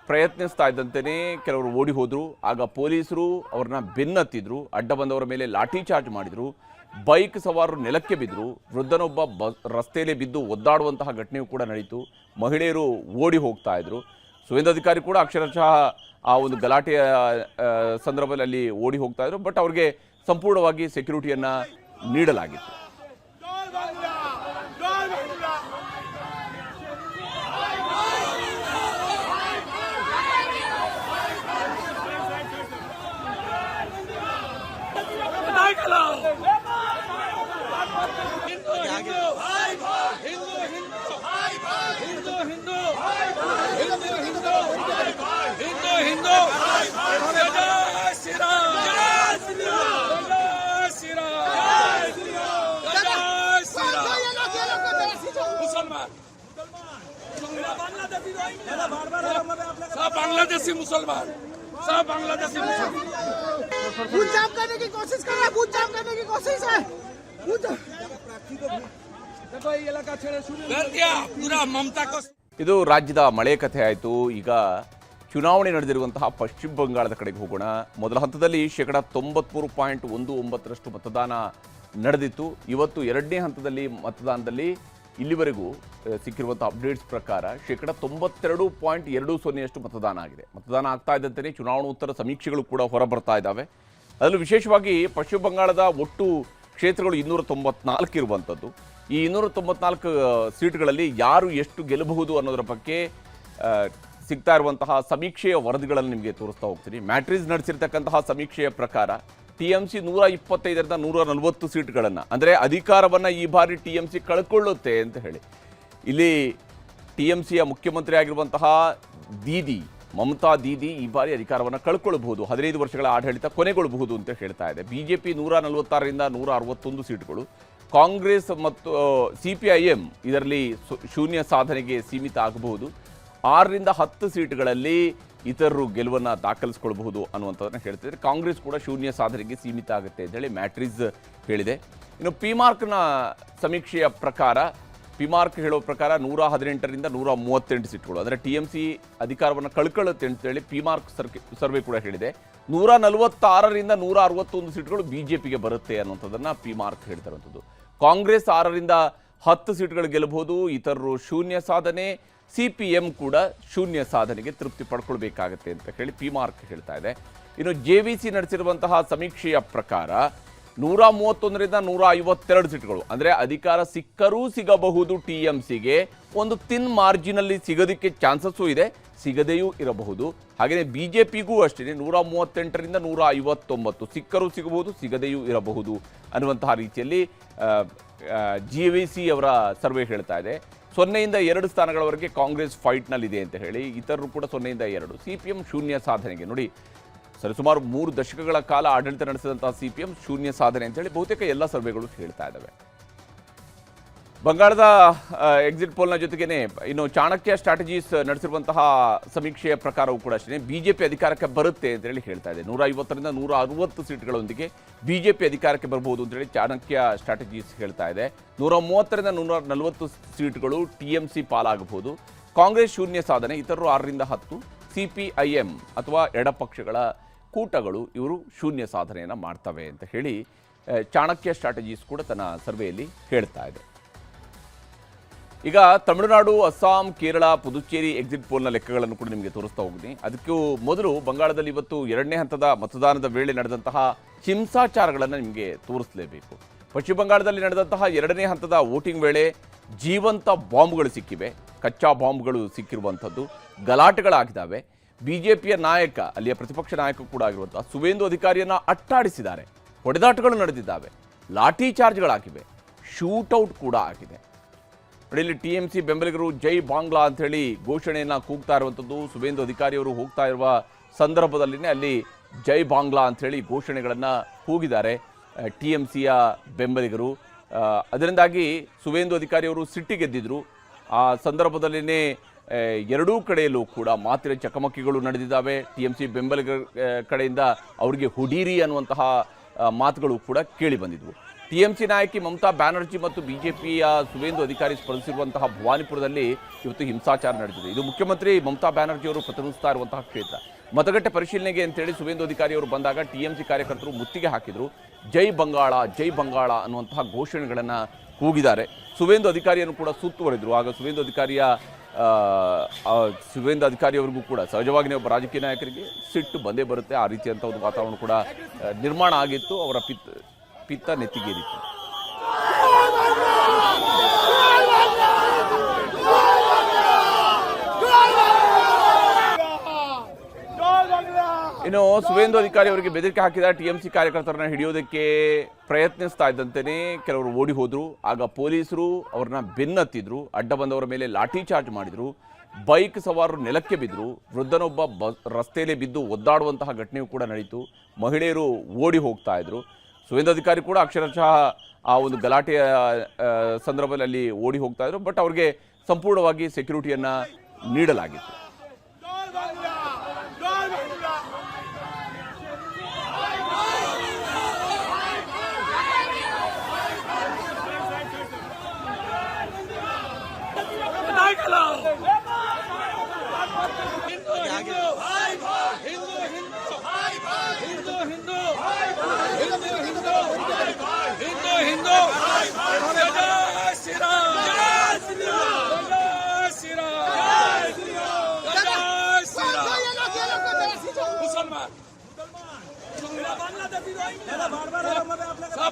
ಪ್ರಯತ್ನಿಸ್ತಾ ಇದ್ದಂತೆಯೇ ಕೆಲವರು ಓಡಿ ಹೋದ್ರು. ಆಗ ಪೊಲೀಸರು ಅವ್ರನ್ನ ಬೆನ್ನತ್ತಿದ್ರು, ಅಡ್ಡ ಬಂದವರ ಮೇಲೆ ಲಾಠಿ ಚಾರ್ಜ್ ಮಾಡಿದ್ರು, ಬೈಕ್ ಸವಾರರು ನೆಲಕ್ಕೆ ಬಿದ್ದರು, ವೃದ್ಧನೊಬ್ಬ ರಸ್ತೆಯಲ್ಲೇ ಬಿದ್ದು ಒದ್ದಾಡುವಂತಹ ಘಟನೆಯೂ ಕೂಡ ನಡೀತು. ಮಹಿಳೆಯರು ಓಡಿ ಹೋಗ್ತಾ ಇದ್ರು. ಸುವೇಂದು ಅಧಿಕಾರಿ ಕೂಡ ಅಕ್ಷರಶಃ ಆ ಒಂದು ಗಲಾಟೆಯ ಸಂದರ್ಭದಲ್ಲಿ ಅಲ್ಲಿ ಓಡಿ ಹೋಗ್ತಾ ಇದ್ರು. ಬಟ್ ಅವ್ರಿಗೆ ಸಂಪೂರ್ಣವಾಗಿ ಸೆಕ್ಯೂರಿಟಿಯನ್ನು ನೀಡಲಾಗಿತ್ತು. बांग्लादेशी मुसलमान, सब बांग्लादेशी मुसलमान बूथ जाम करने की कोशिश कर रहा है, बूथ जाम करने की कोशिश है। देखो ये इलाका छेड़े शुरू कर दिया पूरा ममता को. ಇದು ರಾಜ್ಯದ ಮಳೆ ಕಥೆ ಆಯಿತು. ಈಗ ಚುನಾವಣೆ ನಡೆದಿರುವಂತಹ ಪಶ್ಚಿಮ ಬಂಗಾಳದ ಕಡೆಗೆ ಹೋಗೋಣ. ಮೊದಲ ಹಂತದಲ್ಲಿ 93.19% ಮತದಾನ ನಡೆದಿತ್ತು. ಇವತ್ತು 2ನೇ ಹಂತದಲ್ಲಿ ಮತದಾನದಲ್ಲಿ ಇಲ್ಲಿವರೆಗೂ ಸಿಕ್ಕಿರುವಂಥ ಅಪ್ಡೇಟ್ಸ್ ಪ್ರಕಾರ 92.20% ಮತದಾನ ಆಗಿದೆ. ಮತದಾನ ಆಗ್ತಾ ಇದ್ದಂತೆಯೇ ಚುನಾವಣೋತ್ತರ ಸಮೀಕ್ಷೆಗಳು ಕೂಡ ಹೊರಬರ್ತಾ ಇದ್ದಾವೆ. ಅದರಲ್ಲೂ ವಿಶೇಷವಾಗಿ ಪಶ್ಚಿಮ ಬಂಗಾಳದ ಒಟ್ಟು ಕ್ಷೇತ್ರಗಳು 294 ಇರುವಂಥದ್ದು. ಈ 294 ಸೀಟ್ಗಳಲ್ಲಿ ಯಾರು ಎಷ್ಟು ಗೆಲ್ಲಬಹುದು ಅನ್ನೋದರ ಬಗ್ಗೆ ಸಿಗ್ತಾ ಇರುವಂತಹ ಸಮೀಕ್ಷೆಯ ವರದಿಗಳನ್ನು ನಿಮಗೆ ತೋರಿಸ್ತಾ ಹೋಗ್ತೀನಿ. ಮ್ಯಾಟ್ರಿಸ್ ನಡೆಸಿರ್ತಕ್ಕಂತಹ ಸಮೀಕ್ಷೆಯ ಪ್ರಕಾರ ಟಿಎಂಸಿ 125ರಿಂದ 140 ಸೀಟ್ಗಳನ್ನು, ಅಂದರೆ ಅಧಿಕಾರವನ್ನು ಈ ಬಾರಿ ಟಿಎಂಸಿ ಕಳ್ಕೊಳ್ಳುತ್ತೆ ಅಂತ ಹೇಳಿ. ಇಲ್ಲಿ ಟಿಎಂಸಿಯ ಮುಖ್ಯಮಂತ್ರಿ ಆಗಿರುವಂತಹ ಮಮತಾ ದೀದಿ ಈ ಬಾರಿ ಅಧಿಕಾರವನ್ನು ಕಳ್ಕೊಳ್ಬಹುದು, 15 ವರ್ಷಗಳ ಆಡಳಿತ ಕೊನೆಗೊಳ್ಳಬಹುದು ಅಂತ ಹೇಳ್ತಾ ಇದೆ. ಬಿಜೆಪಿ 146ರಿಂದ 161 ಸೀಟ್ಗಳು, ಕಾಂಗ್ರೆಸ್ ಮತ್ತು ಸಿಪಿಐಎಂ ಇದರಲ್ಲಿ ಶೂನ್ಯ ಸಾಧನೆಗೆ ಸೀಮಿತ ಆಗಬಹುದು. 6ರಿಂದ 10 ಸೀಟ್ಗಳಲ್ಲಿ ಇತರರು ಗೆಲುವನ್ನು ದಾಖಲಿಸಿಕೊಳ್ಳಬಹುದು ಅನ್ನುವಂಥದ್ದನ್ನು ಹೇಳ್ತಿದ್ದಾರೆ. ಕಾಂಗ್ರೆಸ್ ಕೂಡ ಶೂನ್ಯ ಸಾಧನೆಗೆ ಸೀಮಿತ ಆಗುತ್ತೆ ಅಂತ ಹೇಳಿ ಮ್ಯಾಟ್ರಿಸ್ ಹೇಳಿದೆ. ಇನ್ನು ಪಿಮಾರ್ಕ್ನ ಸಮೀಕ್ಷೆಯ ಪ್ರಕಾರ, ಪಿಮಾರ್ಕ್ ಹೇಳೋ ಪ್ರಕಾರ 118ರಿಂದ 138 ಸೀಟ್ಗಳು, ಅಂದರೆ ಟಿಎಂಸಿ ಅಧಿಕಾರವನ್ನು ಕಳ್ಕೊಳ್ಳುತ್ತೆ ಅಂತೇಳಿ ಪಿಮಾರ್ಕ್ ಸರ್ವೆ ಕೂಡ ಹೇಳಿದೆ. 146ರಿಂದ 161 ಸೀಟ್ಗಳು ಬಿಜೆಪಿಗೆ ಬರುತ್ತೆ ಅನ್ನುವಂಥದ್ದನ್ನು ಪಿಮಾರ್ಕ್ ಹೇಳ್ತಿರುವಂಥದ್ದು. ಕಾಂಗ್ರೆಸ್ 6ರಿಂದ 10 ಸೀಟ್ಗಳು ಗೆಲ್ಲಬಹುದು, ಇತರರು ಶೂನ್ಯ ಸಾಧನೆ. CPM ಕೂಡ ಶೂನ್ಯ ಸಾಧನೆಗೆ ತೃಪ್ತಿ ಪಡ್ಕೊಳ್ಬೇಕಾಗತ್ತೆ ಅಂತ ಹೇಳಿ ಪಿ ಮಾರ್ಕ್ ಹೇಳ್ತಾ ಇದೆ. ಇನ್ನು JVC ನಡೆಸಿರುವಂತಹ ಸಮೀಕ್ಷೆಯ ಪ್ರಕಾರ 131ರಿಂದ 152 ಸೀಟ್ಗಳು, ಅಂದರೆ ಅಧಿಕಾರ ಸಿಕ್ಕರೂ ಸಿಗಬಹುದು TMCಗೆ, ಒಂದು ತಿನ್ ಮಾರ್ಜಿನಲ್ಲಿ ಸಿಗೋದಕ್ಕೆ ಚಾನ್ಸಸ್ಸು ಇದೆ, ಸಿಗದೆಯೂ ಇರಬಹುದು. ಹಾಗೆಯೇ BJPಗೂ ಅಷ್ಟೇ 138ರಿಂದ 159 ಸಿಕ್ಕರೂ ಸಿಗಬಹುದು, ಸಿಗದೆಯೂ ಇರಬಹುದು ಅನ್ನುವಂತಹ ರೀತಿಯಲ್ಲಿ JVC ಅವರ ಸರ್ವೆ ಹೇಳ್ತಾ ಇದೆ. 0ಯಿಂದ 2 ಸ್ಥಾನಗಳವರೆಗೆ ಕಾಂಗ್ರೆಸ್ ಫೈಟ್ನಲ್ಲಿದೆ ಅಂತ ಹೇಳಿ, ಇತರರು ಕೂಡ 0ಯಿಂದ 2. CPM ಶೂನ್ಯ ಸಾಧನೆಗೆ ನೋಡಿ, ಸರಿಸುಮಾರು 3 ದಶಕಗಳ ಕಾಲ ಆಡಳಿತ ನಡೆಸಿದಂತಹ CPM ಶೂನ್ಯ ಸಾಧನೆ ಅಂತೇಳಿ ಬಹುತೇಕ ಎಲ್ಲ ಸರ್ವೆಗಳು ಹೇಳ್ತಾ ಇದ್ದಾವೆ. ಬಂಗಾಳದ ಎಕ್ಸಿಟ್ ಪೋಲ್ನ ಜೊತೆಗೇನೆ ಇನ್ನು ಚಾಣಕ್ಯ ಸ್ಟ್ರಾಟಜೀಸ್ ನಡೆಸಿರುವಂತಹ ಸಮೀಕ್ಷೆಯ ಪ್ರಕಾರವೂ ಕೂಡ ಅಷ್ಟೇ BJP ಅಧಿಕಾರಕ್ಕೆ ಬರುತ್ತೆ ಅಂತೇಳಿ ಹೇಳ್ತಾ ಇದೆ. 150ರಿಂದ 160 ಸೀಟ್ಗಳೊಂದಿಗೆ BJP ಅಧಿಕಾರಕ್ಕೆ ಬರಬಹುದು ಅಂತೇಳಿ ಚಾಣಕ್ಯ ಸ್ಟ್ರಾಟಜೀಸ್ ಹೇಳ್ತಾ ಇದೆ. 130ರಿಂದ 140 ಸೀಟ್ಗಳು TMC ಪಾಲಾಗಬಹುದು. ಕಾಂಗ್ರೆಸ್ ಶೂನ್ಯ ಸಾಧನೆ, ಇತರರು 6ರಿಂದ 10. CPIM ಅಥವಾ ಎಡಪಕ್ಷಗಳ ಕೂಟಗಳು ಇವರು ಶೂನ್ಯ ಸಾಧನೆಯನ್ನು ಮಾಡ್ತವೆ ಅಂತ ಹೇಳಿ ಚಾಣಕ್ಯ ಸ್ಟ್ರಾಟಜೀಸ್ ಕೂಡ ತನ್ನ ಸರ್ವೆಯಲ್ಲಿ ಹೇಳ್ತಾ ಇದೆ. ಈಗ ತಮಿಳುನಾಡು, ಅಸ್ಸಾಂ, ಕೇರಳ, ಪುದುಚೇರಿ ಎಕ್ಸಿಟ್ ಪೋಲ್ನ ಲೆಕ್ಕಗಳನ್ನು ಕೂಡ ನಿಮಗೆ ತೋರಿಸ್ತಾ ಹೋಗ್ತೀನಿ. ಅದಕ್ಕೂ ಮೊದಲು ಬಂಗಾಳದಲ್ಲಿ ಇವತ್ತು 2ನೇ ಹಂತದ ಮತದಾನದ ವೇಳೆ ನಡೆದಂತಹ ಹಿಂಸಾಚಾರಗಳನ್ನು ನಿಮಗೆ ತೋರಿಸಲೇಬೇಕು. ಪಶ್ಚಿಮ ಬಂಗಾಳದಲ್ಲಿ ನಡೆದಂತಹ 2ನೇ ಹಂತದ ವೋಟಿಂಗ್ ವೇಳೆ ಜೀವಂತ ಬಾಂಬ್ಗಳು ಸಿಕ್ಕಿವೆ, ಕಚ್ಚಾ ಬಾಂಬ್ಗಳು ಸಿಕ್ಕಿರುವಂಥದ್ದು, ಗಲಾಟೆಗಳಾಗಿದ್ದಾವೆ. BJPಯ ನಾಯಕ, ಅಲ್ಲಿಯ ಪ್ರತಿಪಕ್ಷ ನಾಯಕ ಕೂಡ ಆಗಿರುವಂತಹ ಸುವೇಂದು ಅಧಿಕಾರಿಯನ್ನು ಅಟ್ಟಾಡಿಸಿದ್ದಾರೆ, ಹೊಡೆದಾಟಗಳು ನಡೆದಿದ್ದಾವೆ, ಲಾಠಿ ಚಾರ್ಜ್ಗಳಾಗಿವೆ, ಶೂಟೌಟ್ ಕೂಡ ಆಗಿದೆ. ನೋಡಿ, ಇಲ್ಲಿ TMC ಬೆಂಬಲಿಗರು ಜೈ ಬಾಂಗ್ಲಾ ಅಂಥೇಳಿ ಘೋಷಣೆಯನ್ನು ಕೂಗ್ತಾ ಇರುವಂಥದ್ದು. ಸುವೇಂದು ಅಧಿಕಾರಿಯವರು ಹೋಗ್ತಾ ಇರುವ ಸಂದರ್ಭದಲ್ಲಿನೇ ಅಲ್ಲಿ ಜೈ ಬಾಂಗ್ಲಾ ಅಂಥೇಳಿ ಘೋಷಣೆಗಳನ್ನು ಕೂಗಿದ್ದಾರೆ TMCಯ ಬೆಂಬಲಿಗರು. ಅದರಿಂದಾಗಿ ಸುವೇಂದು ಅಧಿಕಾರಿಯವರು ಸಿಟ್ಟಿಗೆದ್ದಿದ್ರು. ಆ ಸಂದರ್ಭದಲ್ಲಿನೇ ಎರಡೂ ಕಡೆಯಲ್ಲೂ ಕೂಡ ಮಾತಿನ ಚಕಮಕಿಗಳು ನಡೆದಿದ್ದಾವೆ. TMC ಬೆಂಬಲಿಗರ ಕಡೆಯಿಂದ ಅವರಿಗೆ ಹುಡೀರಿ ಅನ್ನುವಂತಹ ಮಾತುಗಳು ಕೂಡ ಕೇಳಿ ಬಂದಿದ್ವು. TMC ನಾಯಕಿ ಮಮತಾ ಬ್ಯಾನರ್ಜಿ ಮತ್ತು BJPಯ ಸುವೇಂದು ಅಧಿಕಾರಿ ಸ್ಪರ್ಧಿಸಿರುವಂತಹ ಭವಾನಿಪುರದಲ್ಲಿ ಇವತ್ತು ಹಿಂಸಾಚಾರ ನಡೆದಿದೆ. ಇದು ಮುಖ್ಯಮಂತ್ರಿ ಮಮತಾ ಬ್ಯಾನರ್ಜಿ ಅವರು ಪ್ರತಿನಿಧಿಸ್ತಾ ಇರುವಂತಹ ಕ್ಷೇತ್ರ. ಮತಗಟ್ಟೆ ಪರಿಶೀಲನೆಗೆ ಅಂತೇಳಿ ಸುವೇಂದು ಅಧಿಕಾರಿ ಅವರು ಬಂದಾಗ TMC ಕಾರ್ಯಕರ್ತರು ಮುತ್ತಿಗೆ ಹಾಕಿದರು. ಜೈ ಬಂಗಾಳ, ಜೈ ಬಂಗಾಳ ಅನ್ನುವಂತಹ ಘೋಷಣೆಗಳನ್ನು ಕೂಗಿದ್ದಾರೆ. ಸುವೇಂದು ಅಧಿಕಾರಿಯನ್ನು ಕೂಡ ಸುತ್ತುವರಿದ್ರು. ಆಗ ಸುವೇಂದು ಅಧಿಕಾರಿಯವರಿಗೂ ಕೂಡ ಸಹಜವಾಗಿ ಒಬ್ಬ ರಾಜಕೀಯ ನಾಯಕರಿಗೆ ಸಿಟ್ಟು ಬಂದೇ ಬರುತ್ತೆ. ಆ ರೀತಿಯಂಥ ಒಂದು ವಾತಾವರಣ ಕೂಡ ನಿರ್ಮಾಣ ಆಗಿತ್ತು. ಅವರ ಪಿತ್ತ ನೆತ್ತಿಗೇರಿತ್ತು. ಇನ್ನು ಸುವೇಂದು ಅಧಿಕಾರಿ ಅವರಿಗೆ ಬೆದರಿಕೆ ಹಾಕಿದ TMC ಕಾರ್ಯಕರ್ತರನ್ನ ಹಿಡಿಯೋದಕ್ಕೆ ಪ್ರಯತ್ನಿಸ್ತಾ ಇದ್ದಂತೆಯೇ ಕೆಲವರು ಓಡಿ ಹೋದ್ರು. ಆಗ ಪೊಲೀಸರು ಅವ್ರನ್ನ ಬೆನ್ನತ್ತಿದ್ರು, ಅಡ್ಡ ಬಂದವರ ಮೇಲೆ ಲಾಠಿ ಚಾರ್ಜ್ ಮಾಡಿದ್ರು, ಬೈಕ್ ಸವಾರರು ನೆಲಕ್ಕೆ ಬಿದ್ದರು, ವೃದ್ಧನೊಬ್ಬ ರಸ್ತೆಯಲ್ಲಿ ಬಿದ್ದು ಒದ್ದಾಡುವಂತಹ ಘಟನೆಯೂ ಕೂಡ ನಡೀತು. ಮಹಿಳೆಯರು ಓಡಿ ಹೋಗ್ತಾ ಇದ್ರು. ಸುವೇಂದು ಅಧಿಕಾರಿ ಕೂಡ ಅಕ್ಷರಶಃ ಆ ಒಂದು ಗಲಾಟೆಯ ಸಂದರ್ಭದಲ್ಲಿ ಅಲ್ಲಿ ಓಡಿ ಹೋಗ್ತಾ ಇದ್ರು. ಬಟ್ ಅವ್ರಿಗೆ ಸಂಪೂರ್ಣವಾಗಿ ಸೆಕ್ಯೂರಿಟಿಯನ್ನು ನೀಡಲಾಗಿತ್ತು.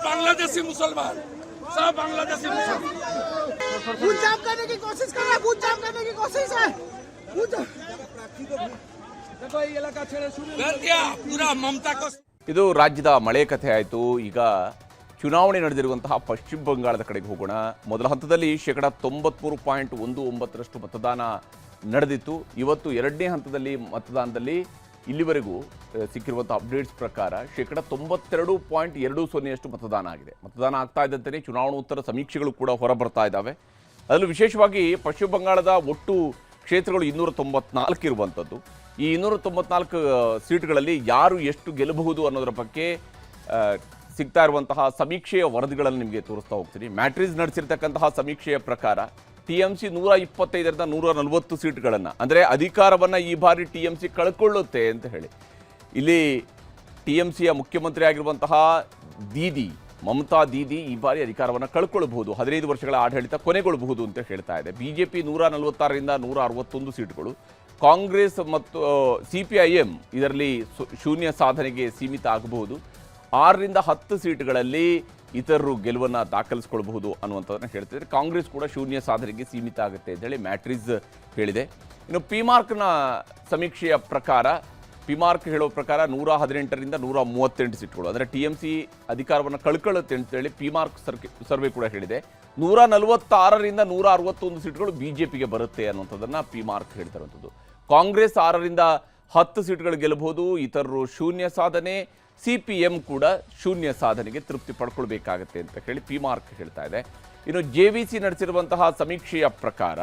बांग्लादेशी मुसलमान, सब बांग्लादेशी मुसलमान बूथ जाम करने की कोशिश कर रहे हैं, बूथ जाम करने की कोशिश है। देखो ये इलाका छेड़े शुरू कर दिया पूरा ममता को. ಇದು ರಾಜ್ಯದ ಮಳೆ ಕಥೆ ಆಯಿತು. ಈಗ ಚುನಾವಣೆ ನಡೆದಿರುವಂತಹ ಪಶ್ಚಿಮ ಬಂಗಾಳದ ಕಡೆಗೆ ಹೋಗೋಣ. ಮೊದಲ ಹಂತದಲ್ಲಿ 93.19% ಮತದಾನ ನಡೆದಿತ್ತು. ಇವತ್ತು 2ನೇ ಹಂತದಲ್ಲಿ ಮತದಾನದಲ್ಲಿ ಇಲ್ಲಿವರೆಗೂ ಸಿಕ್ಕಿರುವಂಥ ಅಪ್ಡೇಟ್ಸ್ ಪ್ರಕಾರ 92.20% ಮತದಾನ ಆಗಿದೆ. ಮತದಾನ ಆಗ್ತಾ ಇದ್ದಂತೆಯೇ ಚುನಾವಣೋತ್ತರ ಸಮೀಕ್ಷೆಗಳು ಕೂಡ ಹೊರಬರ್ತಾ ಇದ್ದಾವೆ. ಅದರಲ್ಲೂ ವಿಶೇಷವಾಗಿ ಪಶ್ಚಿಮ ಬಂಗಾಳದ ಒಟ್ಟು ಕ್ಷೇತ್ರಗಳು 294 ಇರುವಂಥದ್ದು. ಈ 294 ಸೀಟ್ಗಳಲ್ಲಿ ಯಾರು ಎಷ್ಟು ಗೆಲ್ಲಬಹುದು ಅನ್ನೋದರ ಬಗ್ಗೆ ಸಿಗ್ತಾ ಇರುವಂತಹ ಸಮೀಕ್ಷೆಯ ವರದಿಗಳನ್ನು ನಿಮಗೆ ತೋರಿಸ್ತಾ ಹೋಗ್ತೀನಿ. ಮ್ಯಾಟ್ರಿಸ್ ನಡೆಸಿರ್ತಕ್ಕಂತಹ ಸಮೀಕ್ಷೆಯ ಪ್ರಕಾರ TMC 125ರಿಂದ 140 ಸೀಟ್ಗಳನ್ನು, ಅಂದರೆ ಅಧಿಕಾರವನ್ನು ಈ ಬಾರಿ TMC ಕಳ್ಕೊಳ್ಳುತ್ತೆ ಅಂತ ಹೇಳಿ. ಇಲ್ಲಿ TMCಯ ಮುಖ್ಯಮಂತ್ರಿ ಆಗಿರುವಂತಹ ದೀದಿ ಮಮತಾ ದೀದಿ ಈ ಬಾರಿ ಅಧಿಕಾರವನ್ನು ಕಳ್ಕೊಳ್ಬಹುದು, 15 ವರ್ಷಗಳ ಆಡಳಿತ ಕೊನೆಗೊಳ್ಳಬಹುದು ಅಂತ ಹೇಳ್ತಾ ಇದೆ. ಬಿಜೆಪಿ 146ರಿಂದ 161 ಸೀಟುಗಳು, ಕಾಂಗ್ರೆಸ್ ಮತ್ತು CPIM ಇದರಲ್ಲಿ ಶೂನ್ಯ ಸಾಧನೆಗೆ ಸೀಮಿತ ಆಗಬಹುದು. 6ರಿಂದ 10 ಸೀಟುಗಳಲ್ಲಿ ಇತರರು ಗೆಲುವನ್ನು ದಾಖಲಿಸಿಕೊಳ್ಳಬಹುದು ಅನ್ನುವಂಥದ್ದನ್ನು ಹೇಳ್ತಿದ್ದಾರೆ. ಕಾಂಗ್ರೆಸ್ ಕೂಡ ಶೂನ್ಯ ಸಾಧನೆಗೆ ಸೀಮಿತ ಆಗುತ್ತೆ ಅಂತೇಳಿ ಮ್ಯಾಟ್ರಿಸ್ ಹೇಳಿದೆ. ಇನ್ನು ಪಿಮಾರ್ಕ್ನ ಸಮೀಕ್ಷೆಯ ಪ್ರಕಾರ, ಪಿಮಾರ್ಕ್ ಹೇಳೋ ಪ್ರಕಾರ 118ರಿಂದ 138 ಸೀಟುಗಳು, ಅಂದರೆ TMC ಅಧಿಕಾರವನ್ನು ಕಳ್ಕೊಳ್ಳುತ್ತೆ ಅಂತೇಳಿ ಪಿಮಾರ್ಕ್ ಸರ್ವೆ ಕೂಡ ಹೇಳಿದೆ. 146ರಿಂದ 161 ಸೀಟುಗಳು BJPಗೆ ಬರುತ್ತೆ ಅನ್ನುವಂಥದ್ದನ್ನು ಪಿಮಾರ್ಕ್ ಹೇಳ್ತಿರುವಂಥದ್ದು. ಕಾಂಗ್ರೆಸ್ 6ರಿಂದ 10 ಸೀಟುಗಳು ಗೆಲ್ಲಬಹುದು, ಇತರರು ಶೂನ್ಯ ಸಾಧನೆ, CPM ಕೂಡ ಶೂನ್ಯ ಸಾಧನೆಗೆ ತೃಪ್ತಿ ಪಡ್ಕೊಳ್ಬೇಕಾಗತ್ತೆ ಅಂತ ಹೇಳಿ ಪಿಮಾರ್ಕ್ ಹೇಳ್ತಾ ಇದೆ. ಇನ್ನು JVC ನಡೆಸಿರುವಂತಹ ಸಮೀಕ್ಷೆಯ ಪ್ರಕಾರ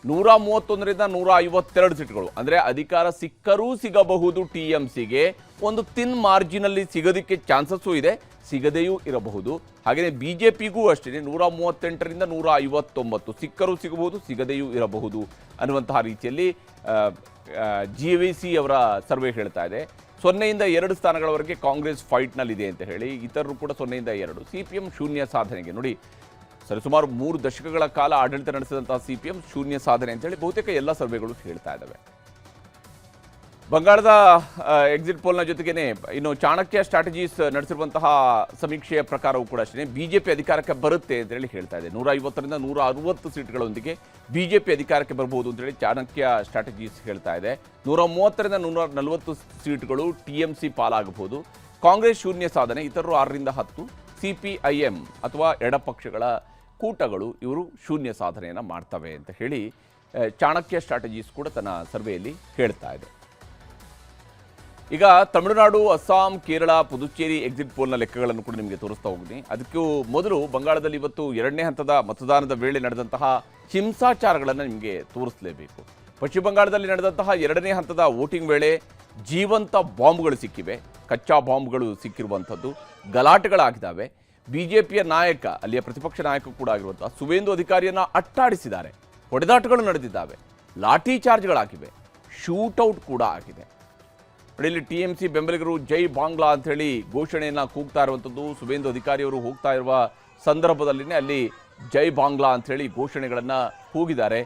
131ರಿಂದ 152 ಸೀಟುಗಳು, ಅಂದರೆ ಅಧಿಕಾರ ಸಿಕ್ಕರೂ ಸಿಗಬಹುದು TMCಗೆ, ಒಂದು ತಿನ್ ಮಾರ್ಜಿನಲ್ಲಿ ಸಿಗೋದಕ್ಕೆ ಚಾನ್ಸಸ್ಸು ಇದೆ, ಸಿಗದೆಯೂ ಇರಬಹುದು. ಹಾಗೆಯೇ BJPಗೂ ಅಷ್ಟೇ 138ರಿಂದ 159 ಸಿಕ್ಕರೂ ಸಿಗಬಹುದು, ಸಿಗದೆಯೂ ಇರಬಹುದು ಅನ್ನುವಂತಹ ರೀತಿಯಲ್ಲಿ JVC ಅವರ ಸರ್ವೆ ಹೇಳ್ತಾ ಇದೆ. 0ಯಿಂದ 2 ಸ್ಥಾನಗಳವರೆಗೆ ಕಾಂಗ್ರೆಸ್ ಫೈಟ್ನಲ್ಲಿದೆ ಅಂತ ಹೇಳಿ, ಇತರರು ಕೂಡ 0ಯಿಂದ 2. CPM ಶೂನ್ಯ ಸಾಧನೆಗೆ, ನೋಡಿ ಸರಿಸುಮಾರು 3 ದಶಕಗಳ ಕಾಲ ಆಡಳಿತ ನಡೆಸಿದಂತಹ CPM ಶೂನ್ಯ ಸಾಧನೆ ಅಂತೇಳಿ ಬಹುತೇಕ ಎಲ್ಲ ಸರ್ವೆಗಳು ಹೇಳ್ತಾ ಇದ್ದಾವೆ. ಬಂಗಾಳದ ಎಕ್ಸಿಟ್ ಪೋಲ್ನ ಜೊತೆಗೇನೆ ಇನ್ನು ಚಾಣಕ್ಯ ಸ್ಟ್ರಾಟಜೀಸ್ ನಡೆಸಿರುವಂತಹ ಸಮೀಕ್ಷೆಯ ಪ್ರಕಾರವೂ ಕೂಡ ಅಷ್ಟೇ BJP ಅಧಿಕಾರಕ್ಕೆ ಬರುತ್ತೆ ಅಂತೇಳಿ ಹೇಳ್ತಾ ಇದೆ. 150ರಿಂದ 160 ಸೀಟ್ಗಳೊಂದಿಗೆ BJP ಅಧಿಕಾರಕ್ಕೆ ಬರಬಹುದು ಅಂತೇಳಿ ಚಾಣಕ್ಯ ಸ್ಟ್ರಾಟಜೀಸ್ ಹೇಳ್ತಾ ಇದೆ. 130ರಿಂದ 140 ಸೀಟ್ಗಳು TMC ಪಾಲಾಗಬಹುದು. ಕಾಂಗ್ರೆಸ್ ಶೂನ್ಯ ಸಾಧನೆ, ಇತರರು 6ರಿಂದ 10, CPIM ಅಥವಾ ಎಡಪಕ್ಷಗಳ ಕೂಟಗಳು ಇವರು ಶೂನ್ಯ ಸಾಧನೆಯನ್ನು ಮಾಡ್ತವೆ ಅಂತ ಹೇಳಿ ಚಾಣಕ್ಯ ಸ್ಟ್ರಾಟಜೀಸ್ ಕೂಡ ತನ್ನ ಸರ್ವೆಯಲ್ಲಿ ಹೇಳ್ತಾ ಇದೆ. ಈಗ ತಮಿಳುನಾಡು, ಅಸ್ಸಾಂ, ಕೇರಳ, ಪುದುಚೇರಿ ಎಕ್ಸಿಟ್ ಪೋಲ್ನ ಲೆಕ್ಕಗಳನ್ನು ಕೂಡ ನಿಮಗೆ ತೋರಿಸ್ತಾ ಹೋಗ್ತೀನಿ. ಅದಕ್ಕೂ ಮೊದಲು ಬಂಗಾಳದಲ್ಲಿ ಇವತ್ತು 2ನೇ ಹಂತದ ಮತದಾನದ ವೇಳೆ ನಡೆದಂತಹ ಹಿಂಸಾಚಾರಗಳನ್ನು ನಿಮಗೆ ತೋರಿಸಲೇಬೇಕು. ಪಶ್ಚಿಮ ಬಂಗಾಳದಲ್ಲಿ ನಡೆದಂತಹ 2ನೇ ಹಂತದ ವೋಟಿಂಗ್ ವೇಳೆ ಜೀವಂತ ಬಾಂಬ್ಗಳು ಸಿಕ್ಕಿವೆ, ಕಚ್ಚಾ ಬಾಂಬ್ಗಳು ಸಿಕ್ಕಿರುವಂಥದ್ದು, ಗಲಾಟೆಗಳಾಗಿದ್ದಾವೆ. BJPಯ ನಾಯಕ, ಅಲ್ಲಿಯ ಪ್ರತಿಪಕ್ಷ ನಾಯಕ ಕೂಡ ಆಗಿರುವಂತಹ ಸುವೇಂದು ಅಧಿಕಾರಿಯನ್ನು ಅಟ್ಟಾಡಿಸಿದ್ದಾರೆ, ಹೊಡೆದಾಟಗಳು ನಡೆದಿದ್ದಾವೆ, ಲಾಠಿ ಚಾರ್ಜ್ಗಳಾಗಿವೆ, ಶೂಟೌಟ್ ಕೂಡ ಆಗಿದೆ. ಇಲ್ಲಿ TMC ಬೆಂಬಲಿಗರು ಜೈ ಬಾಂಗ್ಲಾ ಅಂಥೇಳಿ ಘೋಷಣೆಯನ್ನು ಕೂಗ್ತಾ ಇರುವಂಥದ್ದು. ಸುವೇಂದು ಅಧಿಕಾರಿಯವರು ಹೋಗ್ತಾ ಇರುವ ಸಂದರ್ಭದಲ್ಲಿನೇ ಅಲ್ಲಿ ಜೈ ಬಾಂಗ್ಲಾ ಅಂಥೇಳಿ ಘೋಷಣೆಗಳನ್ನು ಕೂಗಿದ್ದಾರೆ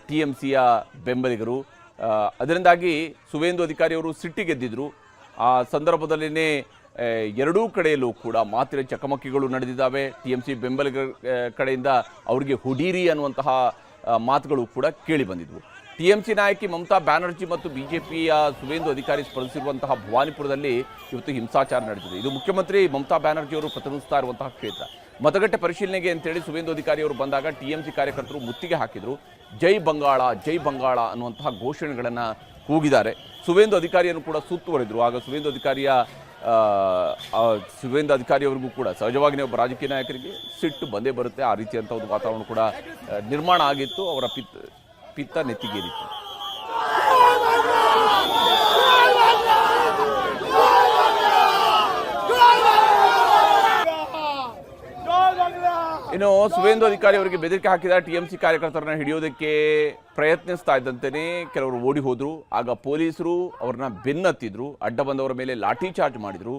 TMCಯ ಬೆಂಬಲಿಗರು. ಅದರಿಂದಾಗಿ ಸುವೇಂದು ಅಧಿಕಾರಿಯವರು ಸಿಟ್ಟಿಗೆದ್ದಿದ್ರು. ಆ ಸಂದರ್ಭದಲ್ಲಿನೇ ಎರಡೂ ಕಡೆಯಲ್ಲೂ ಕೂಡ ಮಾತಿನ ಚಕಮಕಿಗಳು ನಡೆದಿದ್ದಾವೆ. TMC ಬೆಂಬಲಿಗರ ಕಡೆಯಿಂದ ಅವರಿಗೆ ಹುಡೀರಿ ಅನ್ನುವಂತಹ ಮಾತುಗಳು ಕೂಡ ಕೇಳಿ ಬಂದಿದ್ವು. TMC ನಾಯಕಿ ಮಮತಾ ಬ್ಯಾನರ್ಜಿ ಮತ್ತು BJPಯ ಸುವೇಂದು ಅಧಿಕಾರಿ ಸ್ಪರ್ಧಿಸಿರುವಂತಹ ಭವಾನಿಪುರದಲ್ಲಿ ಇವತ್ತು ಹಿಂಸಾಚಾರ ನಡೆದಿದೆ. ಇದು ಮುಖ್ಯಮಂತ್ರಿ ಮಮತಾ ಬ್ಯಾನರ್ಜಿ ಅವರು ಪ್ರತಿನಿಧಿಸ್ತಾ ಇರುವಂತಹ ಕ್ಷೇತ್ರ. ಮತಗಟ್ಟೆ ಪರಿಶೀಲನೆಗೆ ಅಂತೇಳಿ ಸುವೇಂದು ಅಧಿಕಾರಿ ಅವರು ಬಂದಾಗ TMC ಕಾರ್ಯಕರ್ತರು ಮುತ್ತಿಗೆ ಹಾಕಿದರು. ಜೈ ಬಂಗಾಳ, ಜೈ ಬಂಗಾಳ ಅನ್ನುವಂತಹ ಘೋಷಣೆಗಳನ್ನು ಕೂಗಿದ್ದಾರೆ. ಸುವೇಂದು ಅಧಿಕಾರಿಯನ್ನು ಕೂಡ ಸುತ್ತುವರೆದರು. ಆಗ ಸುವೇಂದು ಅಧಿಕಾರಿಯವರಿಗೂ ಕೂಡ ಸಹಜವಾಗಿ ಒಬ್ಬ ರಾಜಕೀಯ ನಾಯಕರಿಗೆ ಸಿಟ್ಟು ಬಂದೇ ಬರುತ್ತೆ. ಆ ರೀತಿಯಂಥ ಒಂದು ವಾತಾವರಣ ಕೂಡ ನಿರ್ಮಾಣ ಆಗಿತ್ತು. ಅವರ ಪಿತ್ತ ನೆತ್ತಿಗೇರಿತ್ತು. ಇನ್ನು ಸುವೇಂದು ಅಧಿಕಾರಿ ಅವರಿಗೆ ಬೆದರಿಕೆ ಹಾಕಿದ TMC ಕಾರ್ಯಕರ್ತರನ್ನ ಹಿಡಿಯೋದಕ್ಕೆ ಪ್ರಯತ್ನಿಸ್ತಾ ಇದ್ದಂತೆಯೇ ಕೆಲವರು ಓಡಿ ಹೋದ್ರು. ಆಗ ಪೊಲೀಸರು ಅವ್ರನ್ನ ಬೆನ್ನತ್ತಿದ್ರು, ಅಡ್ಡ ಬಂದವರ ಮೇಲೆ ಲಾಠಿ ಚಾರ್ಜ್ ಮಾಡಿದ್ರು,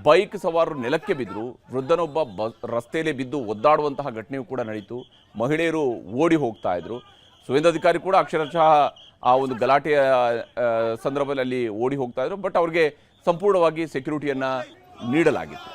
ಬೈಕ್ ಸವಾರರು ನೆಲಕ್ಕೆ ಬಿದ್ದರು, ವೃದ್ಧನೊಬ್ಬ ರಸ್ತೆಯಲ್ಲಿ ಬಿದ್ದು ಒದ್ದಾಡುವಂತಹ ಘಟನೆಯೂ ಕೂಡ ನಡೀತು. ಮಹಿಳೆಯರು ಓಡಿ ಹೋಗ್ತಾ ಇದ್ರು. ಸುವೇಂದು ಅಧಿಕಾರಿ ಕೂಡ ಅಕ್ಷರಶಃ ಆ ಒಂದು ಗಲಾಟೆಯ ಸಂದರ್ಭದಲ್ಲಿ ಓಡಿ ಹೋಗ್ತಾ ಇದ್ರು. ಬಟ್ ಅವ್ರಿಗೆ ಸಂಪೂರ್ಣವಾಗಿ ಸೆಕ್ಯೂರಿಟಿಯನ್ನು ನೀಡಲಾಗಿತ್ತು.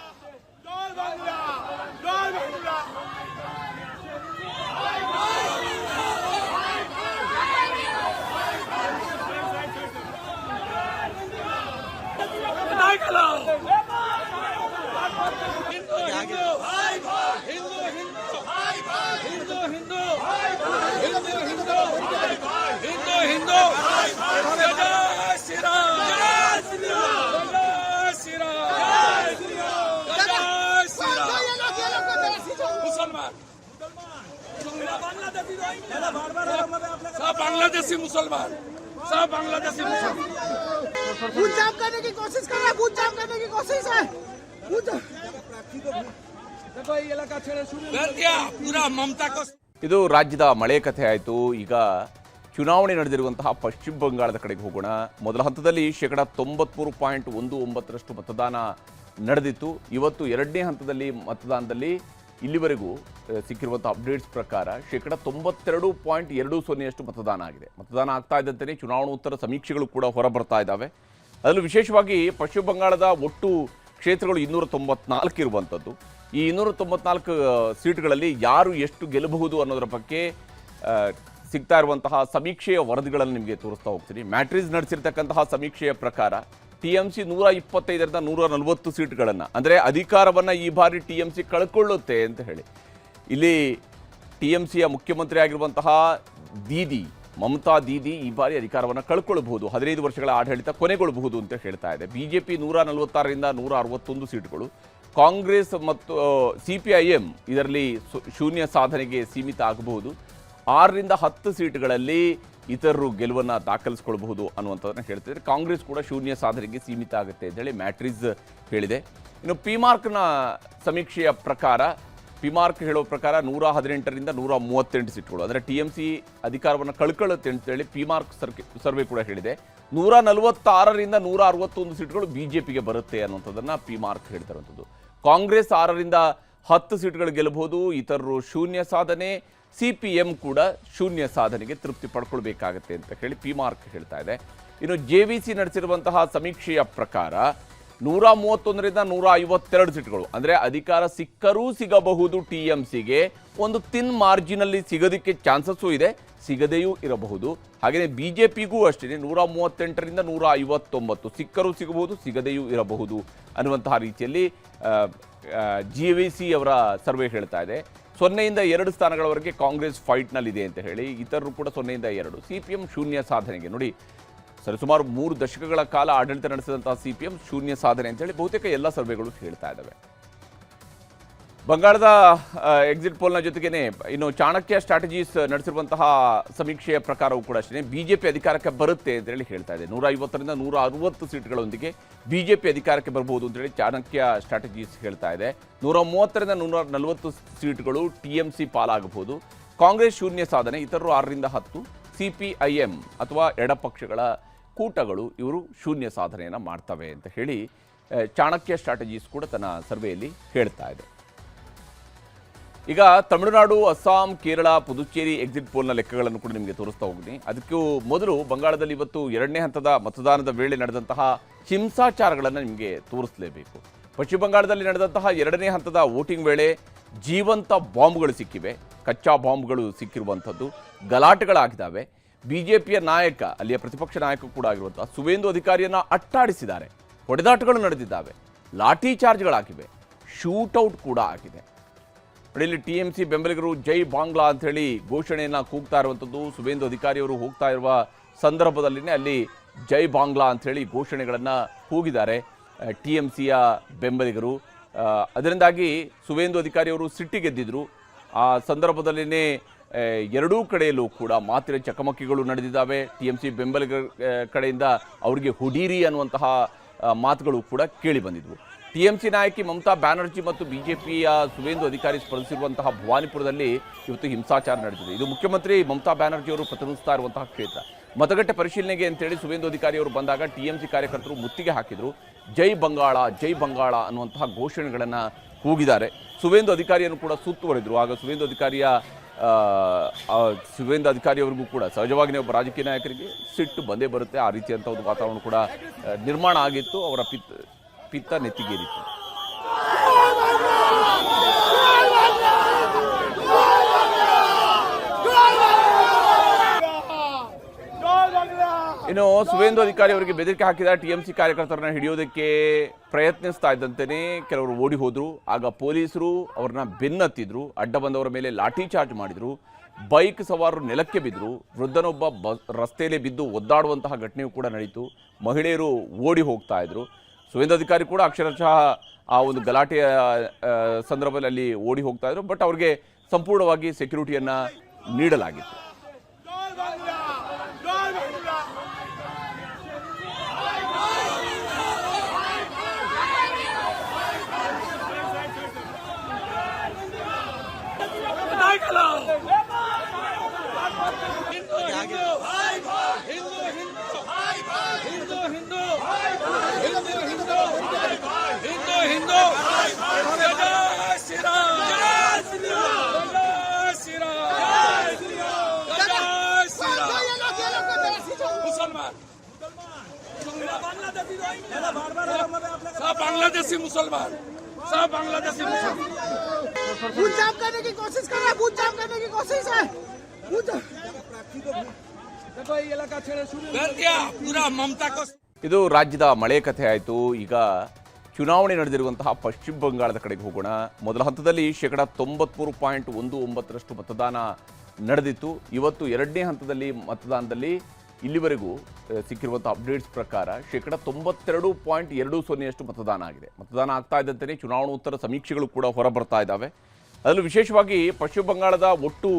सब बांग्लादेशी मुसलमान, सब बांग्लादेशी मुसलमान बूथ जाम करने की कोशिश कर रहे हैं, बूथ जाम करने की कोशिश है। देखो ये इलाका छेड़े शुरू कर दिया पूरा ममता को. ಇದು ರಾಜ್ಯದ ಮಳೆ ಕಥೆ ಆಯಿತು. ಈಗ ಚುನಾವಣೆ ನಡೆದಿರುವಂತಹ ಪಶ್ಚಿಮ ಬಂಗಾಳದ ಕಡೆಗೆ ಹೋಗೋಣ. ಮೊದಲ ಹಂತದಲ್ಲಿ 93.19% ಮತದಾನ ನಡೆದಿತ್ತು. ಇವತ್ತು ಎರಡನೇ ಹಂತದಲ್ಲಿ ಮತದಾನದಲ್ಲಿ ಇಲ್ಲಿವರೆಗೂ ಸಿಕ್ಕಿರುವಂಥ ಅಪ್ಡೇಟ್ಸ್ ಪ್ರಕಾರ 92.20% ಮತದಾನ ಆಗಿದೆ. ಮತದಾನ ಆಗ್ತಾ ಇದ್ದಂತೆಯೇ ಚುನಾವಣೋತ್ತರ ಸಮೀಕ್ಷೆಗಳು ಕೂಡ ಹೊರಬರ್ತಾ ಇದ್ದಾವೆ. ಅದರಲ್ಲೂ ವಿಶೇಷವಾಗಿ ಪಶ್ಚಿಮ ಬಂಗಾಳದ ಒಟ್ಟು ಕ್ಷೇತ್ರಗಳು 294 ಇರುವಂಥದ್ದು. ಈ 294 ಸೀಟ್ಗಳಲ್ಲಿ ಯಾರು ಎಷ್ಟು ಗೆಲ್ಲಬಹುದು ಅನ್ನೋದರ ಬಗ್ಗೆ ಸಿಗ್ತಾ ಇರುವಂತಹ ಸಮೀಕ್ಷೆಯ ವರದಿಗಳನ್ನು ನಿಮಗೆ ತೋರಿಸ್ತಾ ಹೋಗ್ತೀನಿ. ಮ್ಯಾಟ್ರಿಸ್ ನಡೆಸಿರ್ತಕ್ಕಂತಹ ಸಮೀಕ್ಷೆಯ ಪ್ರಕಾರ TMC 125ರಿಂದ 140 ಸೀಟ್ಗಳನ್ನು, ಅಂದರೆ ಅಧಿಕಾರವನ್ನು ಈ ಬಾರಿ TMC ಕಳ್ಕೊಳ್ಳುತ್ತೆ ಅಂತ ಹೇಳಿ. ಇಲ್ಲಿ TMCಯ ಮುಖ್ಯಮಂತ್ರಿ ಆಗಿರುವಂತಹ ದೀದಿ ಮಮತಾ ದೀದಿ ಈ ಬಾರಿ ಅಧಿಕಾರವನ್ನು ಕಳ್ಕೊಳ್ಬಹುದು, 15 ವರ್ಷಗಳ ಆಡಳಿತ ಕೊನೆಗೊಳ್ಳಬಹುದು ಅಂತ ಹೇಳ್ತಾ ಇದೆ. BJP 146ರಿಂದ 161 ಸೀಟ್ಗಳು, ಕಾಂಗ್ರೆಸ್ ಮತ್ತು CPIM ಇದರಲ್ಲಿ ಶೂನ್ಯ ಸಾಧನೆಗೆ ಸೀಮಿತ ಆಗಬಹುದು. 6ರಿಂದ 10 ಸೀಟ್ಗಳಲ್ಲಿ ಇತರರು ಗೆಲುವನ್ನು ದಾಖಲಿಸಿಕೊಳ್ಳಬಹುದು ಅನ್ನುವಂಥದ್ದನ್ನು ಹೇಳ್ತಿದ್ದಾರೆ. ಕಾಂಗ್ರೆಸ್ ಕೂಡ ಶೂನ್ಯ ಸಾಧನೆಗೆ ಸೀಮಿತ ಆಗುತ್ತೆ ಅಂತೇಳಿ ಮ್ಯಾಟ್ರಿಸ್ ಹೇಳಿದೆ. ಇನ್ನು ಪಿಮಾರ್ಕ್ನ ಸಮೀಕ್ಷೆಯ ಪ್ರಕಾರ, ಪಿಮಾರ್ಕ್ ಹೇಳೋ ಪ್ರಕಾರ 118ರಿಂದ 138 ಸೀಟ್ಗಳು, ಅಂದರೆ TMC ಅಧಿಕಾರವನ್ನು ಕಳ್ಕೊಳ್ಳುತ್ತೆ ಅಂತೇಳಿ ಪಿಮಾರ್ಕ್ ಸರ್ವೆ ಕೂಡ ಹೇಳಿದೆ. 146ರಿಂದ 161 ಸೀಟ್ಗಳು BJPಗೆ ಬರುತ್ತೆ ಅನ್ನುವಂಥದ್ದನ್ನು ಪಿಮಾರ್ಕ್ ಹೇಳ್ತಿರುವಂಥದ್ದು. ಕಾಂಗ್ರೆಸ್ 6ರಿಂದ 10 ಸೀಟ್ಗಳು ಗೆಲ್ಲಬಹುದು, ಇತರರು ಶೂನ್ಯ ಸಾಧನೆ, CPM ಕೂಡ ಶೂನ್ಯ ಸಾಧನೆಗೆ ತೃಪ್ತಿ ಪಡ್ಕೊಳ್ಬೇಕಾಗತ್ತೆ ಅಂತ ಹೇಳಿ ಪಿಮಾರ್ಕ್ ಹೇಳ್ತಾ ಇದೆ. ಇನ್ನು JVC ನಡೆಸಿರುವಂತಹ ಸಮೀಕ್ಷೆಯ ಪ್ರಕಾರ 131ರಿಂದ 152 ಸೀಟ್ಗಳು, ಅಂದರೆ ಅಧಿಕಾರ ಸಿಕ್ಕರೂ ಸಿಗಬಹುದು TMCಗೆ, ಒಂದು ತಿನ್ ಮಾರ್ಜಿನಲ್ಲಿ ಸಿಗೋದಕ್ಕೆ ಚಾನ್ಸಸ್ಸು ಇದೆ, ಸಿಗದೆಯೂ ಇರಬಹುದು. ಹಾಗೆಯೇ BJPಗೂ ಅಷ್ಟೇ 138ರಿಂದ 159 ಸಿಕ್ಕರೂ ಸಿಗಬಹುದು, ಸಿಗದೆಯೂ ಇರಬಹುದು ಅನ್ನುವಂತಹ ರೀತಿಯಲ್ಲಿ JVC ಅವರ ಸರ್ವೆ ಹೇಳ್ತಾ ಇದೆ. 0ಯಿಂದ 2 ಸ್ಥಾನಗಳವರೆಗೆ ಕಾಂಗ್ರೆಸ್ ಫೈಟ್ನಲ್ಲಿದೆ ಅಂತ ಹೇಳಿ, ಇತರರು ಕೂಡ 0ಯಿಂದ 2. CPM ಶೂನ್ಯ ಸಾಧನೆಗೆ, ನೋಡಿ ಸರಿಸುಮಾರು 3 ದಶಕಗಳ ಕಾಲ ಆಡಳಿತ ನಡೆಸಿದಂತಹ CPM ಶೂನ್ಯ ಸಾಧನೆ ಅಂತೇಳಿ ಬಹುತೇಕ ಎಲ್ಲ ಸರ್ವೆಗಳು ಹೇಳ್ತಾ ಇದ್ದಾವೆ. ಬಂಗಾಳದ ಎಕ್ಸಿಟ್ ಪೋಲ್ನ ಜೊತೆಗೇನೆ ಇನ್ನು ಚಾಣಕ್ಯ ಸ್ಟ್ರಾಟಜೀಸ್ ನಡೆಸಿರುವಂತಹ ಸಮೀಕ್ಷೆಯ ಪ್ರಕಾರವೂ ಕೂಡ ಅಷ್ಟೇ BJP ಅಧಿಕಾರಕ್ಕೆ ಬರುತ್ತೆ ಅಂತೇಳಿ ಹೇಳ್ತಾ ಇದೆ. 150ರಿಂದ 160 ಸೀಟ್ಗಳೊಂದಿಗೆ BJP ಅಧಿಕಾರಕ್ಕೆ ಬರಬಹುದು ಅಂತೇಳಿ ಚಾಣಕ್ಯ ಸ್ಟ್ರಾಟಜೀಸ್ ಹೇಳ್ತಾ ಇದೆ. 130ರಿಂದ 140 ಸೀಟ್ಗಳು TMC ಪಾಲಾಗಬಹುದು. ಕಾಂಗ್ರೆಸ್ ಶೂನ್ಯ ಸಾಧನೆ, ಇತರರು 6ರಿಂದ 10. CPIM ಅಥವಾ ಎಡಪಕ್ಷಗಳ ಕೂಟಗಳು ಇವರು ಶೂನ್ಯ ಸಾಧನೆಯನ್ನು ಮಾಡ್ತವೆ ಅಂತ ಹೇಳಿ ಚಾಣಕ್ಯ ಸ್ಟ್ರಾಟಜೀಸ್ ಕೂಡ ತನ್ನ ಸರ್ವೆಯಲ್ಲಿ ಹೇಳ್ತಾ ಇದೆ. ಈಗ ತಮಿಳುನಾಡು, ಅಸ್ಸಾಂ, ಕೇರಳ, ಪುದುಚೇರಿ ಎಕ್ಸಿಟ್ ಪೋಲ್ನ ಲೆಕ್ಕಗಳನ್ನು ಕೂಡ ನಿಮಗೆ ತೋರಿಸ್ತಾ ಹೋಗ್ತೀನಿ. ಅದಕ್ಕೂ ಮೊದಲು ಬಂಗಾಳದಲ್ಲಿ ಇವತ್ತು ಎರಡನೇ ಹಂತದ ಮತದಾನದ ವೇಳೆ ನಡೆದಂತಹ ಹಿಂಸಾಚಾರಗಳನ್ನು ನಿಮಗೆ ತೋರಿಸಲೇಬೇಕು. ಪಶ್ಚಿಮ ಬಂಗಾಳದಲ್ಲಿ ನಡೆದಂತಹ ಎರಡನೇ ಹಂತದ ವೋಟಿಂಗ್ ವೇಳೆ ಜೀವಂತ ಬಾಂಬ್ಗಳು ಸಿಕ್ಕಿವೆ, ಕಚ್ಚಾ ಬಾಂಬ್ಗಳು ಸಿಕ್ಕಿರುವಂಥದ್ದು, ಗಲಾಟೆಗಳಾಗಿದ್ದಾವೆ. BJPಯ ನಾಯಕ, ಅಲ್ಲಿಯ ಪ್ರತಿಪಕ್ಷ ನಾಯಕ ಕೂಡ ಆಗಿರುವಂತಹ ಸುವೇಂದು ಅಧಿಕಾರಿಯನ್ನು ಅಟ್ಟಾಡಿಸಿದ್ದಾರೆ, ಹೊಡೆದಾಟಗಳು ನಡೆದಿದ್ದಾವೆ, ಲಾಠಿ ಚಾರ್ಜ್ಗಳಾಗಿವೆ, ಶೂಟೌಟ್ ಕೂಡ ಆಗಿದೆ. ಇಲ್ಲಿ TMC ಬೆಂಬಲಿಗರು ಜೈ ಬಾಂಗ್ಲಾ ಅಂಥೇಳಿ ಘೋಷಣೆಯನ್ನು ಕೂಗ್ತಾ ಇರುವಂಥದ್ದು. ಸುವೇಂದು ಅಧಿಕಾರಿಯವರು ಹೋಗ್ತಾ ಇರುವ ಸಂದರ್ಭದಲ್ಲಿನೇ ಅಲ್ಲಿ ಜೈ ಬಾಂಗ್ಲಾ ಅಂಥೇಳಿ ಘೋಷಣೆಗಳನ್ನು ಕೂಗಿದ್ದಾರೆ TMCಯ ಬೆಂಬಲಿಗರು. ಅದರಿಂದಾಗಿ ಸುವೇಂದು ಅಧಿಕಾರಿಯವರು ಸಿಟ್ಟಿಗೆದ್ದಿದ್ರು. ಆ ಸಂದರ್ಭದಲ್ಲಿನೇ ಎರಡೂ ಕಡೆಯಲ್ಲೂ ಕೂಡ ಮಾತಿನ ಚಕಮಕಿಗಳು ನಡೆದಿದ್ದಾವೆ. TMC ಬೆಂಬಲಿಗರ ಕಡೆಯಿಂದ ಅವರಿಗೆ ಹುಡೀರಿ ಅನ್ನುವಂತಹ ಮಾತುಗಳು ಕೂಡ ಕೇಳಿ ಬಂದಿದ್ವು. TMC ನಾಯಕಿ ಮಮತಾ ಬ್ಯಾನರ್ಜಿ ಮತ್ತು BJPಯ ಸುವೇಂದು ಅಧಿಕಾರಿ ಸ್ಪರ್ಧಿಸಿರುವಂತಹ ಭವಾನಿಪುರದಲ್ಲಿ ಇವತ್ತು ಹಿಂಸಾಚಾರ ನಡೆದಿದೆ. ಇದು ಮುಖ್ಯಮಂತ್ರಿ ಮಮತಾ ಬ್ಯಾನರ್ಜಿ ಅವರು ಪ್ರತಿನಿಧಿಸ್ತಾ ಇರುವಂತಹ ಕ್ಷೇತ್ರ. ಮತಗಟ್ಟೆ ಪರಿಶೀಲನೆಗೆ ಅಂತೇಳಿ ಸುವೇಂದು ಅಧಿಕಾರಿ ಅವರು ಬಂದಾಗ TMC ಕಾರ್ಯಕರ್ತರು ಮುತ್ತಿಗೆ ಹಾಕಿದರು. ಜೈ ಬಂಗಾಳ, ಜೈ ಬಂಗಾಳ ಅನ್ನುವಂತಹ ಘೋಷಣೆಗಳನ್ನು ಕೂಗಿದ್ದಾರೆ. ಸುವೇಂದು ಅಧಿಕಾರಿಯನ್ನು ಕೂಡ ಸುತ್ತುವರೆದರು. ಆಗ ಸುವೇಂದು ಅಧಿಕಾರಿಯವರಿಗೂ ಕೂಡ ಸಹಜವಾಗಿಯೇ ಒಬ್ಬ ರಾಜಕೀಯ ನಾಯಕರಿಗೆ ಸಿಟ್ಟು ಬಂದೇ ಬರುತ್ತೆ. ಆ ರೀತಿಯಂಥ ಒಂದು ವಾತಾವರಣ ಕೂಡ ನಿರ್ಮಾಣ ಆಗಿತ್ತು. ಅವರ ಪಿತ್ತ ನೆತ್ತಿಗೇರಿತ್ತು. ಇನ್ನು ಸುವೇಂದು ಅಧಿಕಾರಿ ಅವರಿಗೆ ಬೆದರಿಕೆ ಹಾಕಿದ TMC ಕಾರ್ಯಕರ್ತರನ್ನ ಹಿಡಿಯೋದಕ್ಕೆ ಪ್ರಯತ್ನಿಸ್ತಾ ಇದ್ದಂತೆಯೇ ಕೆಲವರು ಓಡಿ ಹೋದ್ರು. ಆಗ ಪೊಲೀಸರು ಅವ್ರನ್ನ ಬೆನ್ನತ್ತಿದ್ರು, ಅಡ್ಡ ಬಂದವರ ಮೇಲೆ ಲಾಠಿ ಚಾರ್ಜ್ ಮಾಡಿದ್ರು, ಬೈಕ್ ಸವಾರರು ನೆಲಕ್ಕೆ ಬಿದ್ದರು, ವೃದ್ಧನೊಬ್ಬ ರಸ್ತೆಯಲ್ಲಿ ಬಿದ್ದು ಒದ್ದಾಡುವಂತಹ ಘಟನೆಯೂ ಕೂಡ ನಡೀತು. ಮಹಿಳೆಯರು ಓಡಿ ಹೋಗ್ತಾ ಇದ್ರು. ಸುವೇಂದು ಅಧಿಕಾರಿ ಕೂಡ ಅಕ್ಷರಶಃ ಆ ಒಂದು ಗಲಾಟೆಯ ಸಂದರ್ಭದಲ್ಲಿ ಓಡಿ ಹೋಗ್ತಾ ಇದ್ರು. ಬಟ್ ಅವ್ರಿಗೆ ಸಂಪೂರ್ಣವಾಗಿ ಸೆಕ್ಯೂರಿಟಿಯನ್ನು ನೀಡಲಾಗಿತ್ತು. सब बांग्लादेशी मुसलमान, सब बांग्लादेशी मुसलमान बूथ जाम करने की कोशिश कर रहा है, बूथ जाम करने की कोशिश है। देखो ये इलाका छेड़े शुरू कर दिया पूरा ममता को। ಇದು ರಾಜ್ಯದ ಮಳೆ ಕಥೆ ಆಯಿತು. ಈಗ ಚುನಾವಣೆ ನಡೆದಿರುವಂತಹ ಪಶ್ಚಿಮ ಬಂಗಾಳದ ಕಡೆಗೆ ಹೋಗೋಣ. ಮೊದಲ ಹಂತದಲ್ಲಿ 93.19% ಮತದಾನ ನಡೆದಿತ್ತು. ಇವತ್ತು ಎರಡನೇ ಹಂತದಲ್ಲಿ ಮತದಾನದಲ್ಲಿ ಇಲ್ಲಿವರೆಗೂ ಸಿಕ್ಕಿರುವಂಥ ಅಪ್ಡೇಟ್ಸ್ ಪ್ರಕಾರ 92.20% ಮತದಾನ ಆಗಿದೆ. ಮತದಾನ ಆಗ್ತಾ ಇದ್ದಂತೆಯೇ ಚುನಾವಣೋತ್ತರ ಸಮೀಕ್ಷೆಗಳು ಕೂಡ ಹೊರಬರ್ತಾ ಇದ್ದಾವೆ. ಅದರಲ್ಲೂ ವಿಶೇಷವಾಗಿ ಪಶ್ಚಿಮ ಬಂಗಾಳದ ಒಟ್ಟು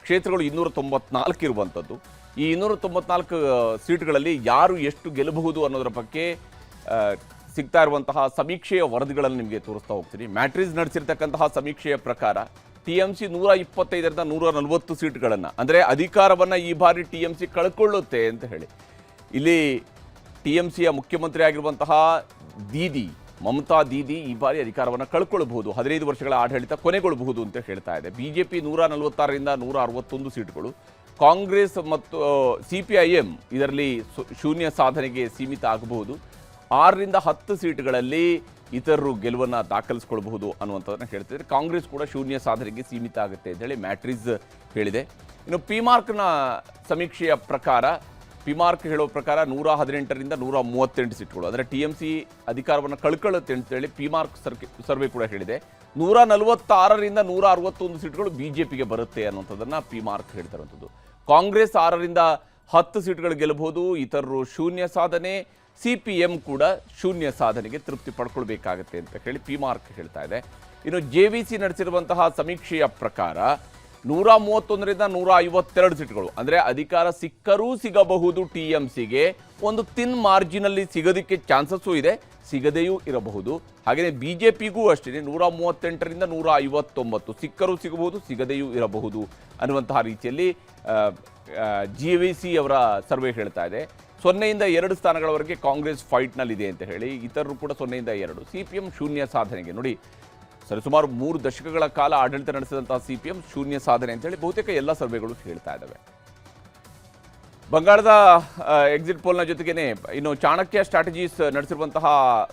ಕ್ಷೇತ್ರಗಳು 294 ಇರುವಂಥದ್ದು. ಈ 294 ಸೀಟ್ಗಳಲ್ಲಿ ಯಾರು ಎಷ್ಟು ಗೆಲ್ಲಬಹುದು ಅನ್ನೋದರ ಬಗ್ಗೆ ಸಿಗ್ತಾ ಇರುವಂತಹ ಸಮೀಕ್ಷೆಯ ವರದಿಗಳನ್ನು ನಿಮಗೆ ತೋರಿಸ್ತಾ ಹೋಗ್ತೀನಿ. ಮ್ಯಾಟ್ರಿಸ್ ನಡೆಸಿರ್ತಕ್ಕಂತಹ ಸಮೀಕ್ಷೆಯ ಪ್ರಕಾರ TMC 125ರಿಂದ 140 ಸೀಟ್ಗಳನ್ನು, ಅಂದರೆ ಅಧಿಕಾರವನ್ನು ಈ ಬಾರಿ TMC ಕಳ್ಕೊಳ್ಳುತ್ತೆ ಅಂತ ಹೇಳಿ. ಇಲ್ಲಿ TMCಯ ಮುಖ್ಯಮಂತ್ರಿ ಆಗಿರುವಂತಹ ದೀದಿ ಮಮತಾ ದೀದಿ ಈ ಬಾರಿ ಅಧಿಕಾರವನ್ನು ಕಳ್ಕೊಳ್ಬಹುದು, 15 ವರ್ಷಗಳ ಆಡಳಿತ ಕೊನೆಗೊಳ್ಳಬಹುದು ಅಂತ ಹೇಳ್ತಾ ಇದೆ. BJP 146ರಿಂದ 161 ಸೀಟ್ಗಳು, ಕಾಂಗ್ರೆಸ್ ಮತ್ತು CPIM ಇದರಲ್ಲಿ ಶೂನ್ಯ ಸಾಧನೆಗೆ ಸೀಮಿತ ಆಗಬಹುದು. 6ರಿಂದ 10 ಸೀಟ್ಗಳಲ್ಲಿ ಇತರರು ಗೆಲುವನ್ನು ದಾಖಲಿಸ್ಕೊಳ್ಬಹುದು ಅನ್ನುವಂಥದ್ದನ್ನು ಹೇಳ್ತಿದ್ದಾರೆ. ಕಾಂಗ್ರೆಸ್ ಕೂಡ ಶೂನ್ಯ ಸಾಧನೆಗೆ ಸೀಮಿತ ಆಗುತ್ತೆ ಅಂತ ಹೇಳಿ ಮ್ಯಾಟ್ರಿಸ್ ಹೇಳಿದೆ. ಇನ್ನು ಪಿಮಾರ್ಕ್ನ ಸಮೀಕ್ಷೆಯ ಪ್ರಕಾರ, ಪಿಮಾರ್ಕ್ ಹೇಳೋ ಪ್ರಕಾರ 118ರಿಂದ 138 ಸೀಟ್ಗಳು, ಅಂದರೆ TMC ಅಧಿಕಾರವನ್ನು ಕಳ್ಕೊಳ್ಳುತ್ತೆ ಅಂತೇಳಿ ಪಿಮಾರ್ಕ್ ಸರ್ವೆ ಕೂಡ ಹೇಳಿದೆ. 146ರಿಂದ 161 ಸೀಟ್ಗಳು BJPಗೆ ಬರುತ್ತೆ ಅನ್ನುವಂಥದ್ದನ್ನು ಪಿಮಾರ್ಕ್ ಹೇಳ್ತಾರಂಥದ್ದು. ಕಾಂಗ್ರೆಸ್ 6ರಿಂದ 10 ಸೀಟ್ಗಳು ಗೆಲ್ಲಬಹುದು, ಇತರರು ಶೂನ್ಯ ಸಾಧನೆ, CPM ಕೂಡ ಶೂನ್ಯ ಸಾಧನೆಗೆ ತೃಪ್ತಿ ಪಡ್ಕೊಳ್ಬೇಕಾಗತ್ತೆ ಅಂತ ಹೇಳಿ ಪಿಮಾರ್ಕ್ ಹೇಳ್ತಾ ಇದೆ. ಇನ್ನು JVC ನಡೆಸಿರುವಂತಹ ಸಮೀಕ್ಷೆಯ ಪ್ರಕಾರ 131ರಿಂದ 152 ಸೀಟ್ಗಳು, ಅಂದರೆ ಅಧಿಕಾರ ಸಿಕ್ಕರೂ ಸಿಗಬಹುದು TMCಗೆ, ಒಂದು ತಿನ್ ಮಾರ್ಜಿನಲ್ಲಿ ಸಿಗೋದಕ್ಕೆ ಚಾನ್ಸಸ್ಸು ಇದೆ, ಸಿಗದೆಯೂ ಇರಬಹುದು. ಹಾಗೆಯೇ BJPಗೂ ಅಷ್ಟೇ 138ರಿಂದ 159 ಸಿಕ್ಕರೂ ಸಿಗಬಹುದು, ಸಿಗದೆಯೂ ಇರಬಹುದು ಅನ್ನುವಂತಹ ರೀತಿಯಲ್ಲಿ JVC ಅವರ ಸರ್ವೆ ಹೇಳ್ತಾ ಇದೆ. 0ಯಿಂದ 2 ಸ್ಥಾನಗಳವರೆಗೆ ಕಾಂಗ್ರೆಸ್ ಫೈಟ್ನಲ್ಲಿದೆ ಅಂತ ಹೇಳಿ, ಇತರರು ಕೂಡ 0ಯಿಂದ 2. CPM ಶೂನ್ಯ ಸಾಧನೆಗೆ, ನೋಡಿ ಸರಿಸುಮಾರು 3 ದಶಕಗಳ ಕಾಲ ಆಡಳಿತ ನಡೆಸಿದಂತಹ CPM ಶೂನ್ಯ ಸಾಧನೆ ಅಂತೇಳಿ ಬಹುತೇಕ ಎಲ್ಲ ಸರ್ವೆಗಳು ಹೇಳ್ತಾ ಇದ್ದಾವೆ. ಬಂಗಾಳದ ಎಕ್ಸಿಟ್ ಪೋಲ್ನ ಜೊತೆಗೇನೆ ಇನ್ನು ಚಾಣಕ್ಯ ಸ್ಟ್ರಾಟಜೀಸ್ ನಡೆಸಿರುವಂತಹ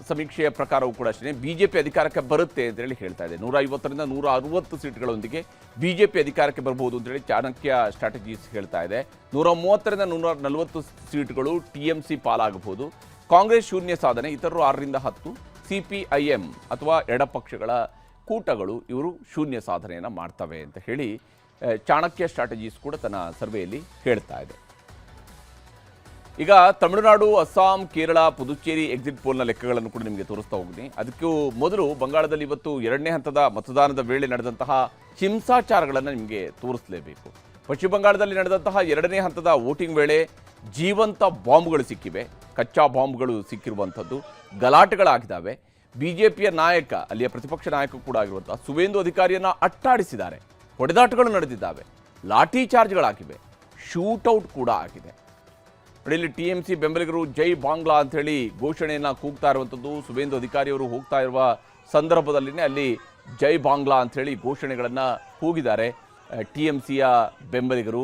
ಸಮೀಕ್ಷೆಯ ಪ್ರಕಾರವೂ ಕೂಡ ಅಷ್ಟೇ BJP ಅಧಿಕಾರಕ್ಕೆ ಬರುತ್ತೆ ಅಂತೇಳಿ ಹೇಳ್ತಾ ಇದೆ. 150ರಿಂದ 160 ಸೀಟ್ಗಳೊಂದಿಗೆ BJP ಅಧಿಕಾರಕ್ಕೆ ಬರಬಹುದು ಅಂತೇಳಿ ಚಾಣಕ್ಯ ಸ್ಟ್ರಾಟಜೀಸ್ ಹೇಳ್ತಾ ಇದೆ. 130ರಿಂದ 140 ಸೀಟ್ಗಳು TMC ಪಾಲಾಗಬಹುದು. ಕಾಂಗ್ರೆಸ್ ಶೂನ್ಯ ಸಾಧನೆ, ಇತರರು 6ರಿಂದ 10. CPIM ಅಥವಾ ಎಡಪಕ್ಷಗಳ ಕೂಟಗಳು ಇವರು ಶೂನ್ಯ ಸಾಧನೆಯನ್ನು ಮಾಡ್ತವೆ ಅಂತ ಹೇಳಿ ಚಾಣಕ್ಯ ಸ್ಟ್ರಾಟಜೀಸ್ ಕೂಡ ತನ್ನ ಸರ್ವೆಯಲ್ಲಿ ಹೇಳ್ತಾ ಇದೆ. ಈಗ ತಮಿಳುನಾಡು, ಅಸ್ಸಾಂ, ಕೇರಳ, ಪುದುಚೇರಿ ಎಕ್ಸಿಟ್ ಪೋಲ್ನ ಲೆಕ್ಕಗಳನ್ನು ಕೂಡ ನಿಮಗೆ ತೋರಿಸ್ತಾ ಹೋಗ್ತೀನಿ. ಅದಕ್ಕೂ ಮೊದಲು ಬಂಗಾಳದಲ್ಲಿ ಇವತ್ತು ಎರಡನೇ ಹಂತದ ಮತದಾನದ ವೇಳೆ ನಡೆದಂತಹ ಹಿಂಸಾಚಾರಗಳನ್ನು ನಿಮಗೆ ತೋರಿಸಲೇಬೇಕು. ಪಶ್ಚಿಮ ಬಂಗಾಳದಲ್ಲಿ ನಡೆದಂತಹ ಎರಡನೇ ಹಂತದ ವೋಟಿಂಗ್ ವೇಳೆ ಜೀವಂತ ಬಾಂಬ್ಗಳು ಸಿಕ್ಕಿವೆ, ಕಚ್ಚಾ ಬಾಂಬ್ಗಳು ಸಿಕ್ಕಿರುವಂಥದ್ದು, ಗಲಾಟೆಗಳಾಗಿದ್ದಾವೆ. BJPಯ ನಾಯಕ, ಅಲ್ಲಿಯ ಪ್ರತಿಪಕ್ಷ ನಾಯಕ ಕೂಡ ಆಗಿರುವಂತಹ ಸುವೇಂದು ಅಧಿಕಾರಿಯನ್ನು ಅಟ್ಟಾಡಿಸಿದ್ದಾರೆ, ಹೊಡೆದಾಟಗಳು ನಡೆದಿದ್ದಾವೆ, ಲಾಠಿ ಚಾರ್ಜ್ಗಳಾಗಿವೆ, ಶೂಟೌಟ್ ಕೂಡ ಆಗಿದೆ. ಇಲ್ಲಿ TMC ಬೆಂಬಲಿಗರು ಜೈ ಬಾಂಗ್ಲಾ ಅಂಥೇಳಿ ಘೋಷಣೆಯನ್ನು ಕೂಗ್ತಾ ಇರುವಂಥದ್ದು. ಸುವೇಂದು ಅಧಿಕಾರಿಯವರು ಹೋಗ್ತಾ ಇರುವ ಸಂದರ್ಭದಲ್ಲಿನೇ ಅಲ್ಲಿ ಜೈ ಬಾಂಗ್ಲಾ ಅಂಥೇಳಿ ಘೋಷಣೆಗಳನ್ನು ಕೂಗಿದ್ದಾರೆ TMCಯ ಬೆಂಬಲಿಗರು.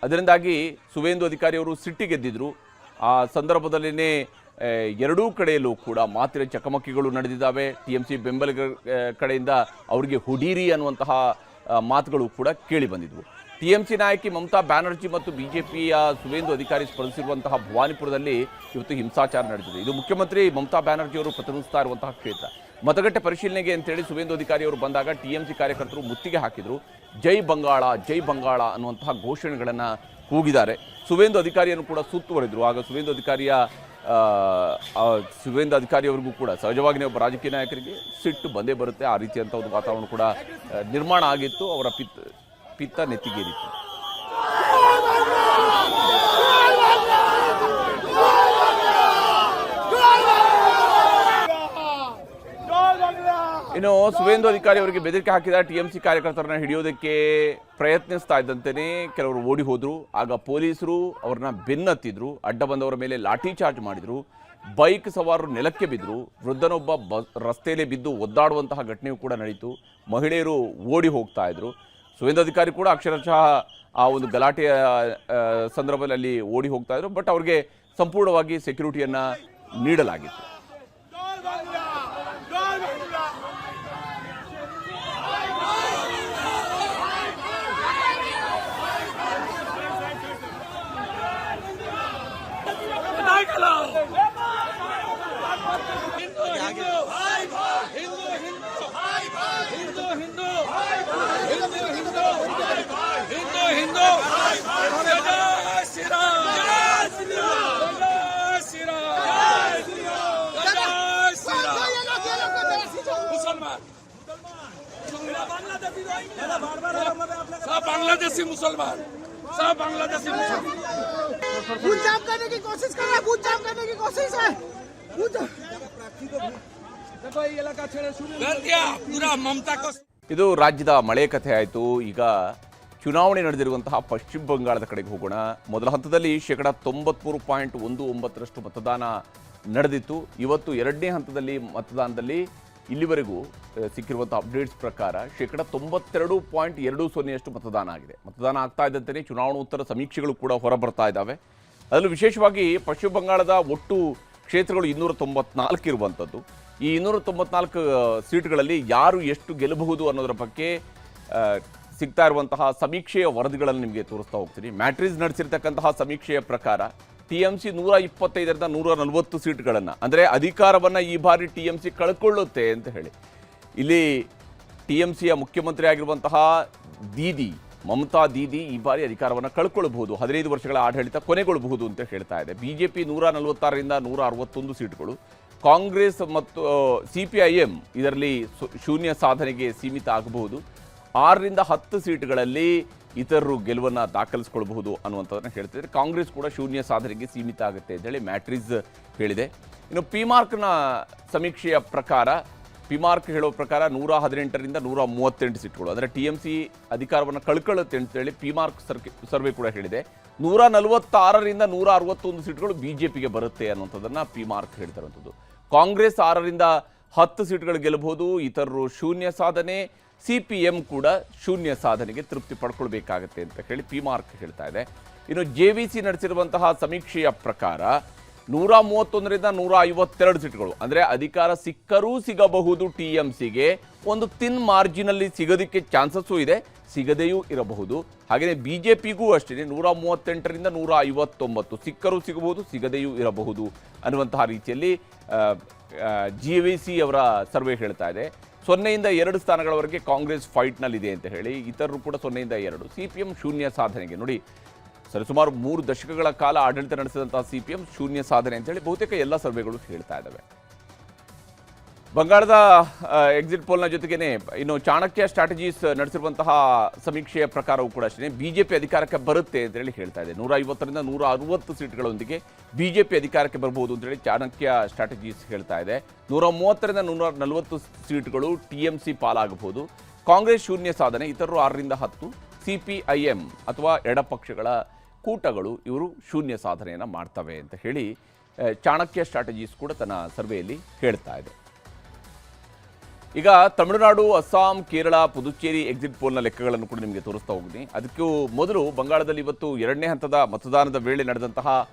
ಅದರಿಂದಾಗಿ ಸುವೇಂದು ಅಧಿಕಾರಿಯವರು ಸಿಟ್ಟಿಗೆದ್ದಿದ್ರು. ಆ ಸಂದರ್ಭದಲ್ಲಿನೇ ಎರಡೂ ಕಡೆಯಲ್ಲೂ ಕೂಡ ಮಾತಿನ ಚಕಮಕಿಗಳು ನಡೆದಿದ್ದಾವೆ. TMC ಬೆಂಬಲಿಗರ ಕಡೆಯಿಂದ ಅವರಿಗೆ ಹುಡೀರಿ ಅನ್ನುವಂತಹ ಮಾತುಗಳು ಕೂಡ ಕೇಳಿ ಬಂದಿದ್ವು. TMC ನಾಯಕಿ ಮಮತಾ ಬ್ಯಾನರ್ಜಿ ಮತ್ತು BJPಯ ಸುವೇಂದು ಅಧಿಕಾರಿ ಸ್ಪರ್ಧಿಸಿರುವಂತಹ ಭವಾನಿಪುರದಲ್ಲಿ ಇವತ್ತು ಹಿಂಸಾಚಾರ ನಡೆದಿದೆ. ಇದು ಮುಖ್ಯಮಂತ್ರಿ ಮಮತಾ ಬ್ಯಾನರ್ಜಿ ಅವರು ಪ್ರತಿನಿಧಿಸ್ತಾ ಇರುವಂತಹ ಕ್ಷೇತ್ರ. ಮತಗಟ್ಟೆ ಪರಿಶೀಲನೆಗೆ ಅಂತೇಳಿ ಸುವೇಂದು ಅಧಿಕಾರಿ ಅವರು ಬಂದಾಗ TMC ಕಾರ್ಯಕರ್ತರು ಮುತ್ತಿಗೆ ಹಾಕಿದರು. ಜೈ ಬಂಗಾಳ, ಜೈ ಬಂಗಾಳ ಅನ್ನುವಂತಹ ಘೋಷಣೆಗಳನ್ನು ಕೂಗಿದ್ದಾರೆ. ಸುವೇಂದು ಅಧಿಕಾರಿಯನ್ನು ಕೂಡ ಸುತ್ತುವರೆದರು. ಆಗ ಸುವೇಂದು ಅಧಿಕಾರಿಯವರಿಗೂ ಕೂಡ ಸಹಜವಾಗಿಯೇ ಒಬ್ಬ ರಾಜಕೀಯ ನಾಯಕರಿಗೆ ಸಿಟ್ಟು ಬಂದೇ ಬರುತ್ತೆ. ಆ ರೀತಿಯಂಥ ಒಂದು ವಾತಾವರಣ ಕೂಡ ನಿರ್ಮಾಣ ಆಗಿತ್ತು. ಅವರ ಪಿತ್ತ ನೆತ್ತಿಗೇರಿತ್ತು. ಇನ್ನು ಸುವೇಂದು ಅಧಿಕಾರಿ ಅವರಿಗೆ ಬೆದರಿಕೆ ಹಾಕಿದ TMC ಕಾರ್ಯಕರ್ತರನ್ನ ಹಿಡಿಯೋದಕ್ಕೆ ಪ್ರಯತ್ನಿಸ್ತಾ ಇದ್ದಂತೆಯೇ ಕೆಲವರು ಓಡಿ ಹೋದ್ರು. ಆಗ ಪೊಲೀಸರು ಅವ್ರನ್ನ ಬೆನ್ನತ್ತಿದ್ರು, ಅಡ್ಡ ಬಂದವರ ಮೇಲೆ ಲಾಠಿ ಚಾರ್ಜ್ ಮಾಡಿದ್ರು, ಬೈಕ್ ಸವಾರರು ನೆಲಕ್ಕೆ ಬಿದ್ದರು, ವೃದ್ಧನೊಬ್ಬ ರಸ್ತೆಯಲ್ಲಿ ಬಿದ್ದು ಒದ್ದಾಡುವಂತಹ ಘಟನೆಯೂ ಕೂಡ ನಡೀತು. ಮಹಿಳೆಯರು ಓಡಿ ಹೋಗ್ತಾ ಇದ್ರು. ಸುವೇಂದು ಅಧಿಕಾರಿ ಕೂಡ ಅಕ್ಷರಶಃ ಆ ಒಂದು ಗಲಾಟೆಯ ಸಂದರ್ಭದಲ್ಲಿ ಓಡಿ ಹೋಗ್ತಾ ಇದ್ರು. ಬಟ್ ಅವ್ರಿಗೆ ಸಂಪೂರ್ಣವಾಗಿ ಸೆಕ್ಯೂರಿಟಿಯನ್ನು ನೀಡಲಾಗಿತ್ತು. बांग्लादेशी मुसलमान सब बांग्लादेशी मुसलमान बूथ जाम करने की कोशिश कर रहा है, बूथ जाम करने की कोशिश है। देखो ये इलाका छेड़े शुरू कर दिया पूरा ममता को. ಇದು ರಾಜ್ಯದ ಮಳೆ ಕಥೆ ಆಯಿತು. ಈಗ ಚುನಾವಣೆ ನಡೆದಿರುವಂತಹ ಪಶ್ಚಿಮ ಬಂಗಾಳದ ಕಡೆಗೆ ಹೋಗೋಣ. ಮೊದಲ ಹಂತದಲ್ಲಿ 93.19% ಮತದಾನ ನಡೆದಿತ್ತು. ಇವತ್ತು ಎರಡನೇ ಹಂತದಲ್ಲಿ ಮತದಾನದಲ್ಲಿ ಇಲ್ಲಿವರೆಗೂ ಸಿಕ್ಕಿರುವಂಥ ಅಪ್ಡೇಟ್ಸ್ ಪ್ರಕಾರ 92.20% ಮತದಾನ ಆಗಿದೆ. ಮತದಾನ ಆಗ್ತಾ ಇದ್ದಂತೆಯೇ ಚುನಾವಣೋತ್ತರ ಸಮೀಕ್ಷೆಗಳು ಕೂಡ ಹೊರಬರ್ತಾ ಇದ್ದಾವೆ. ಅದರಲ್ಲೂ ವಿಶೇಷವಾಗಿ ಪಶ್ಚಿಮ ಬಂಗಾಳದ ಒಟ್ಟು ಕ್ಷೇತ್ರಗಳು 294 ಇರುವಂಥದ್ದು. ಈ 294 ಸೀಟ್ಗಳಲ್ಲಿ ಯಾರು ಎಷ್ಟು ಗೆಲ್ಲಬಹುದು ಅನ್ನೋದರ ಬಗ್ಗೆ ಸಿಗ್ತಾ ಇರುವಂತಹ ಸಮೀಕ್ಷೆಯ ವರದಿಗಳನ್ನು ನಿಮಗೆ ತೋರಿಸ್ತಾ ಹೋಗ್ತೀನಿ. ಮ್ಯಾಟ್ರಿಸ್ ನಡೆಸಿರ್ತಕ್ಕಂತಹ ಸಮೀಕ್ಷೆಯ ಪ್ರಕಾರ TMC 125ರಿಂದ 140 ಸೀಟ್ಗಳನ್ನು, ಅಂದರೆ ಅಧಿಕಾರವನ್ನು ಈ ಬಾರಿ TMC ಕಳ್ಕೊಳ್ಳುತ್ತೆ ಅಂತ ಹೇಳಿ. ಇಲ್ಲಿ TMCಯ ಮುಖ್ಯಮಂತ್ರಿ ಆಗಿರುವಂತಹ ದೀದಿ ಮಮತಾ ದೀದಿ ಈ ಬಾರಿ ಅಧಿಕಾರವನ್ನು ಕಳ್ಕೊಳ್ಬಹುದು, 15 ವರ್ಷಗಳ ಆಡಳಿತ ಕೊನೆಗೊಳ್ಳಬಹುದು ಅಂತ ಹೇಳ್ತಾ ಇದೆ. BJP 146ರಿಂದ 161 ಸೀಟ್ಗಳು, ಕಾಂಗ್ರೆಸ್ ಮತ್ತು CPIM ಇದರಲ್ಲಿ ಶೂನ್ಯ ಸಾಧನೆಗೆ ಸೀಮಿತ ಆಗಬಹುದು. 6ರಿಂದ 10 ಸೀಟ್ಗಳಲ್ಲಿ ಇತರರು ಗೆಲುವನ್ನು ದಾಖಲಿಸ್ಕೊಳ್ಬಹುದು ಅನ್ನುವಂಥದ್ದನ್ನು ಹೇಳ್ತಿದ್ದಾರೆ. ಕಾಂಗ್ರೆಸ್ ಕೂಡ ಶೂನ್ಯ ಸಾಧನೆಗೆ ಸೀಮಿತ ಆಗುತ್ತೆ ಅಂತೇಳಿ ಮ್ಯಾಟ್ರಿಸ್ ಹೇಳಿದೆ. ಇನ್ನು ಪಿಮಾರ್ಕ್ನ ಸಮೀಕ್ಷೆಯ ಪ್ರಕಾರ, ಪಿಮಾರ್ಕ್ ಹೇಳೋ ಪ್ರಕಾರ 118ರಿಂದ 138 ಸೀಟ್ಗಳು, ಅಂದರೆ TMC ಅಧಿಕಾರವನ್ನು ಕಳ್ಕೊಳ್ಳುತ್ತೆ ಅಂತೇಳಿ ಪಿಮಾರ್ಕ್ ಸರ್ವೆ ಕೂಡ ಹೇಳಿದೆ. 146ರಿಂದ 161 ಸೀಟ್ಗಳು BJPಗೆ ಬರುತ್ತೆ ಅನ್ನುವಂಥದ್ದನ್ನು ಪಿಮಾರ್ಕ್ ಹೇಳ್ತಿರುವಂಥದ್ದು. ಕಾಂಗ್ರೆಸ್ 6ರಿಂದ 10 ಸೀಟ್ಗಳು ಗೆಲ್ಲಬಹುದು, ಇತರರು ಶೂನ್ಯ ಸಾಧನೆ, CPM ಕೂಡ ಶೂನ್ಯ ಸಾಧನೆಗೆ ತೃಪ್ತಿ ಪಡ್ಕೊಳ್ಬೇಕಾಗತ್ತೆ ಅಂತ ಹೇಳಿ ಪಿಮಾರ್ಕ್ ಹೇಳ್ತಾ ಇದೆ. ಇನ್ನು JVC ನಡೆಸಿರುವಂತಹ ಸಮೀಕ್ಷೆಯ ಪ್ರಕಾರ 131ರಿಂದ 152 ಸೀಟ್ಗಳು, ಅಂದರೆ ಅಧಿಕಾರ ಸಿಕ್ಕರೂ ಸಿಗಬಹುದು TMCಗೆ, ಒಂದು ತಿನ್ ಮಾರ್ಜಿನಲ್ಲಿ ಸಿಗೋದಕ್ಕೆ ಚಾನ್ಸಸ್ಸು ಇದೆ, ಸಿಗದೆಯೂ ಇರಬಹುದು. ಹಾಗೆಯೇ BJPಗೂ ಅಷ್ಟೇ 138ರಿಂದ 159 ಸಿಕ್ಕರೂ ಸಿಗಬಹುದು, ಸಿಗದೆಯೂ ಇರಬಹುದು ಅನ್ನುವಂತಹ ರೀತಿಯಲ್ಲಿ JVC ಅವರ ಸರ್ವೆ ಹೇಳ್ತಾ ಇದೆ. 0ಯಿಂದ 2 ಸ್ಥಾನಗಳವರೆಗೆ ಕಾಂಗ್ರೆಸ್ ಫೈಟ್ನಲ್ಲಿದೆ ಅಂತ ಹೇಳಿ, ಇತರರು ಕೂಡ 0ಯಿಂದ 2. CPM ಶೂನ್ಯ ಸಾಧನೆಗೆ, ನೋಡಿ ಸರಿಸುಮಾರು 3 ದಶಕಗಳ ಕಾಲ ಆಡಳಿತ ನಡೆಸಿದಂತಹ CPM ಶೂನ್ಯ ಸಾಧನೆ ಅಂತೇಳಿ ಬಹುತೇಕ ಎಲ್ಲ ಸರ್ವೆಗಳು ಹೇಳ್ತಾ ಇದ್ದಾವೆ. ಬಂಗಾಳದ ಎಕ್ಸಿಟ್ ಪೋಲ್ನ ಜೊತೆಗೇನೆ ಇನ್ನು ಚಾಣಕ್ಯ ಸ್ಟ್ರಾಟಜೀಸ್ ನಡೆಸಿರುವಂತಹ ಸಮೀಕ್ಷೆಯ ಪ್ರಕಾರವೂ ಕೂಡ ಅಷ್ಟೇ BJP ಅಧಿಕಾರಕ್ಕೆ ಬರುತ್ತೆ ಅಂತೇಳಿ ಹೇಳ್ತಾ ಇದೆ. 150ರಿಂದ 160 ಸೀಟ್ಗಳೊಂದಿಗೆ BJP ಅಧಿಕಾರಕ್ಕೆ ಬರಬಹುದು ಅಂತೇಳಿ ಚಾಣಕ್ಯ ಸ್ಟ್ರಾಟಜೀಸ್ ಹೇಳ್ತಾ ಇದೆ. 130ರಿಂದ 140 ಸೀಟ್ಗಳು TMC ಪಾಲಾಗಬಹುದು. ಕಾಂಗ್ರೆಸ್ ಶೂನ್ಯ ಸಾಧನೆ, ಇತರರು 6ರಿಂದ 10. CPIM ಅಥವಾ ಎಡಪಕ್ಷಗಳ ಕೂಟಗಳು ಇವರು ಶೂನ್ಯ ಸಾಧನೆಯನ್ನು ಮಾಡ್ತವೆ ಅಂತ ಹೇಳಿ ಚಾಣಕ್ಯ ಸ್ಟ್ರಾಟಜೀಸ್ ಕೂಡ ತನ್ನ ಸರ್ವೆಯಲ್ಲಿ ಹೇಳ್ತಾ ಇದೆ. ಈಗ ತಮಿಳುನಾಡು, ಅಸ್ಸಾಂ, ಕೇರಳ, ಪುದುಚೇರಿ ಎಕ್ಸಿಟ್ ಪೋಲ್ನ ಲೆಕ್ಕಗಳನ್ನು ಕೂಡ ನಿಮಗೆ ತೋರಿಸ್ತಾ ಹೋಗ್ತೀನಿ. ಅದಕ್ಕೂ ಮೊದಲು ಬಂಗಾಳದಲ್ಲಿ ಇವತ್ತು ಎರಡನೇ ಹಂತದ ಮತದಾನದ ವೇಳೆ ನಡೆದಂತಹ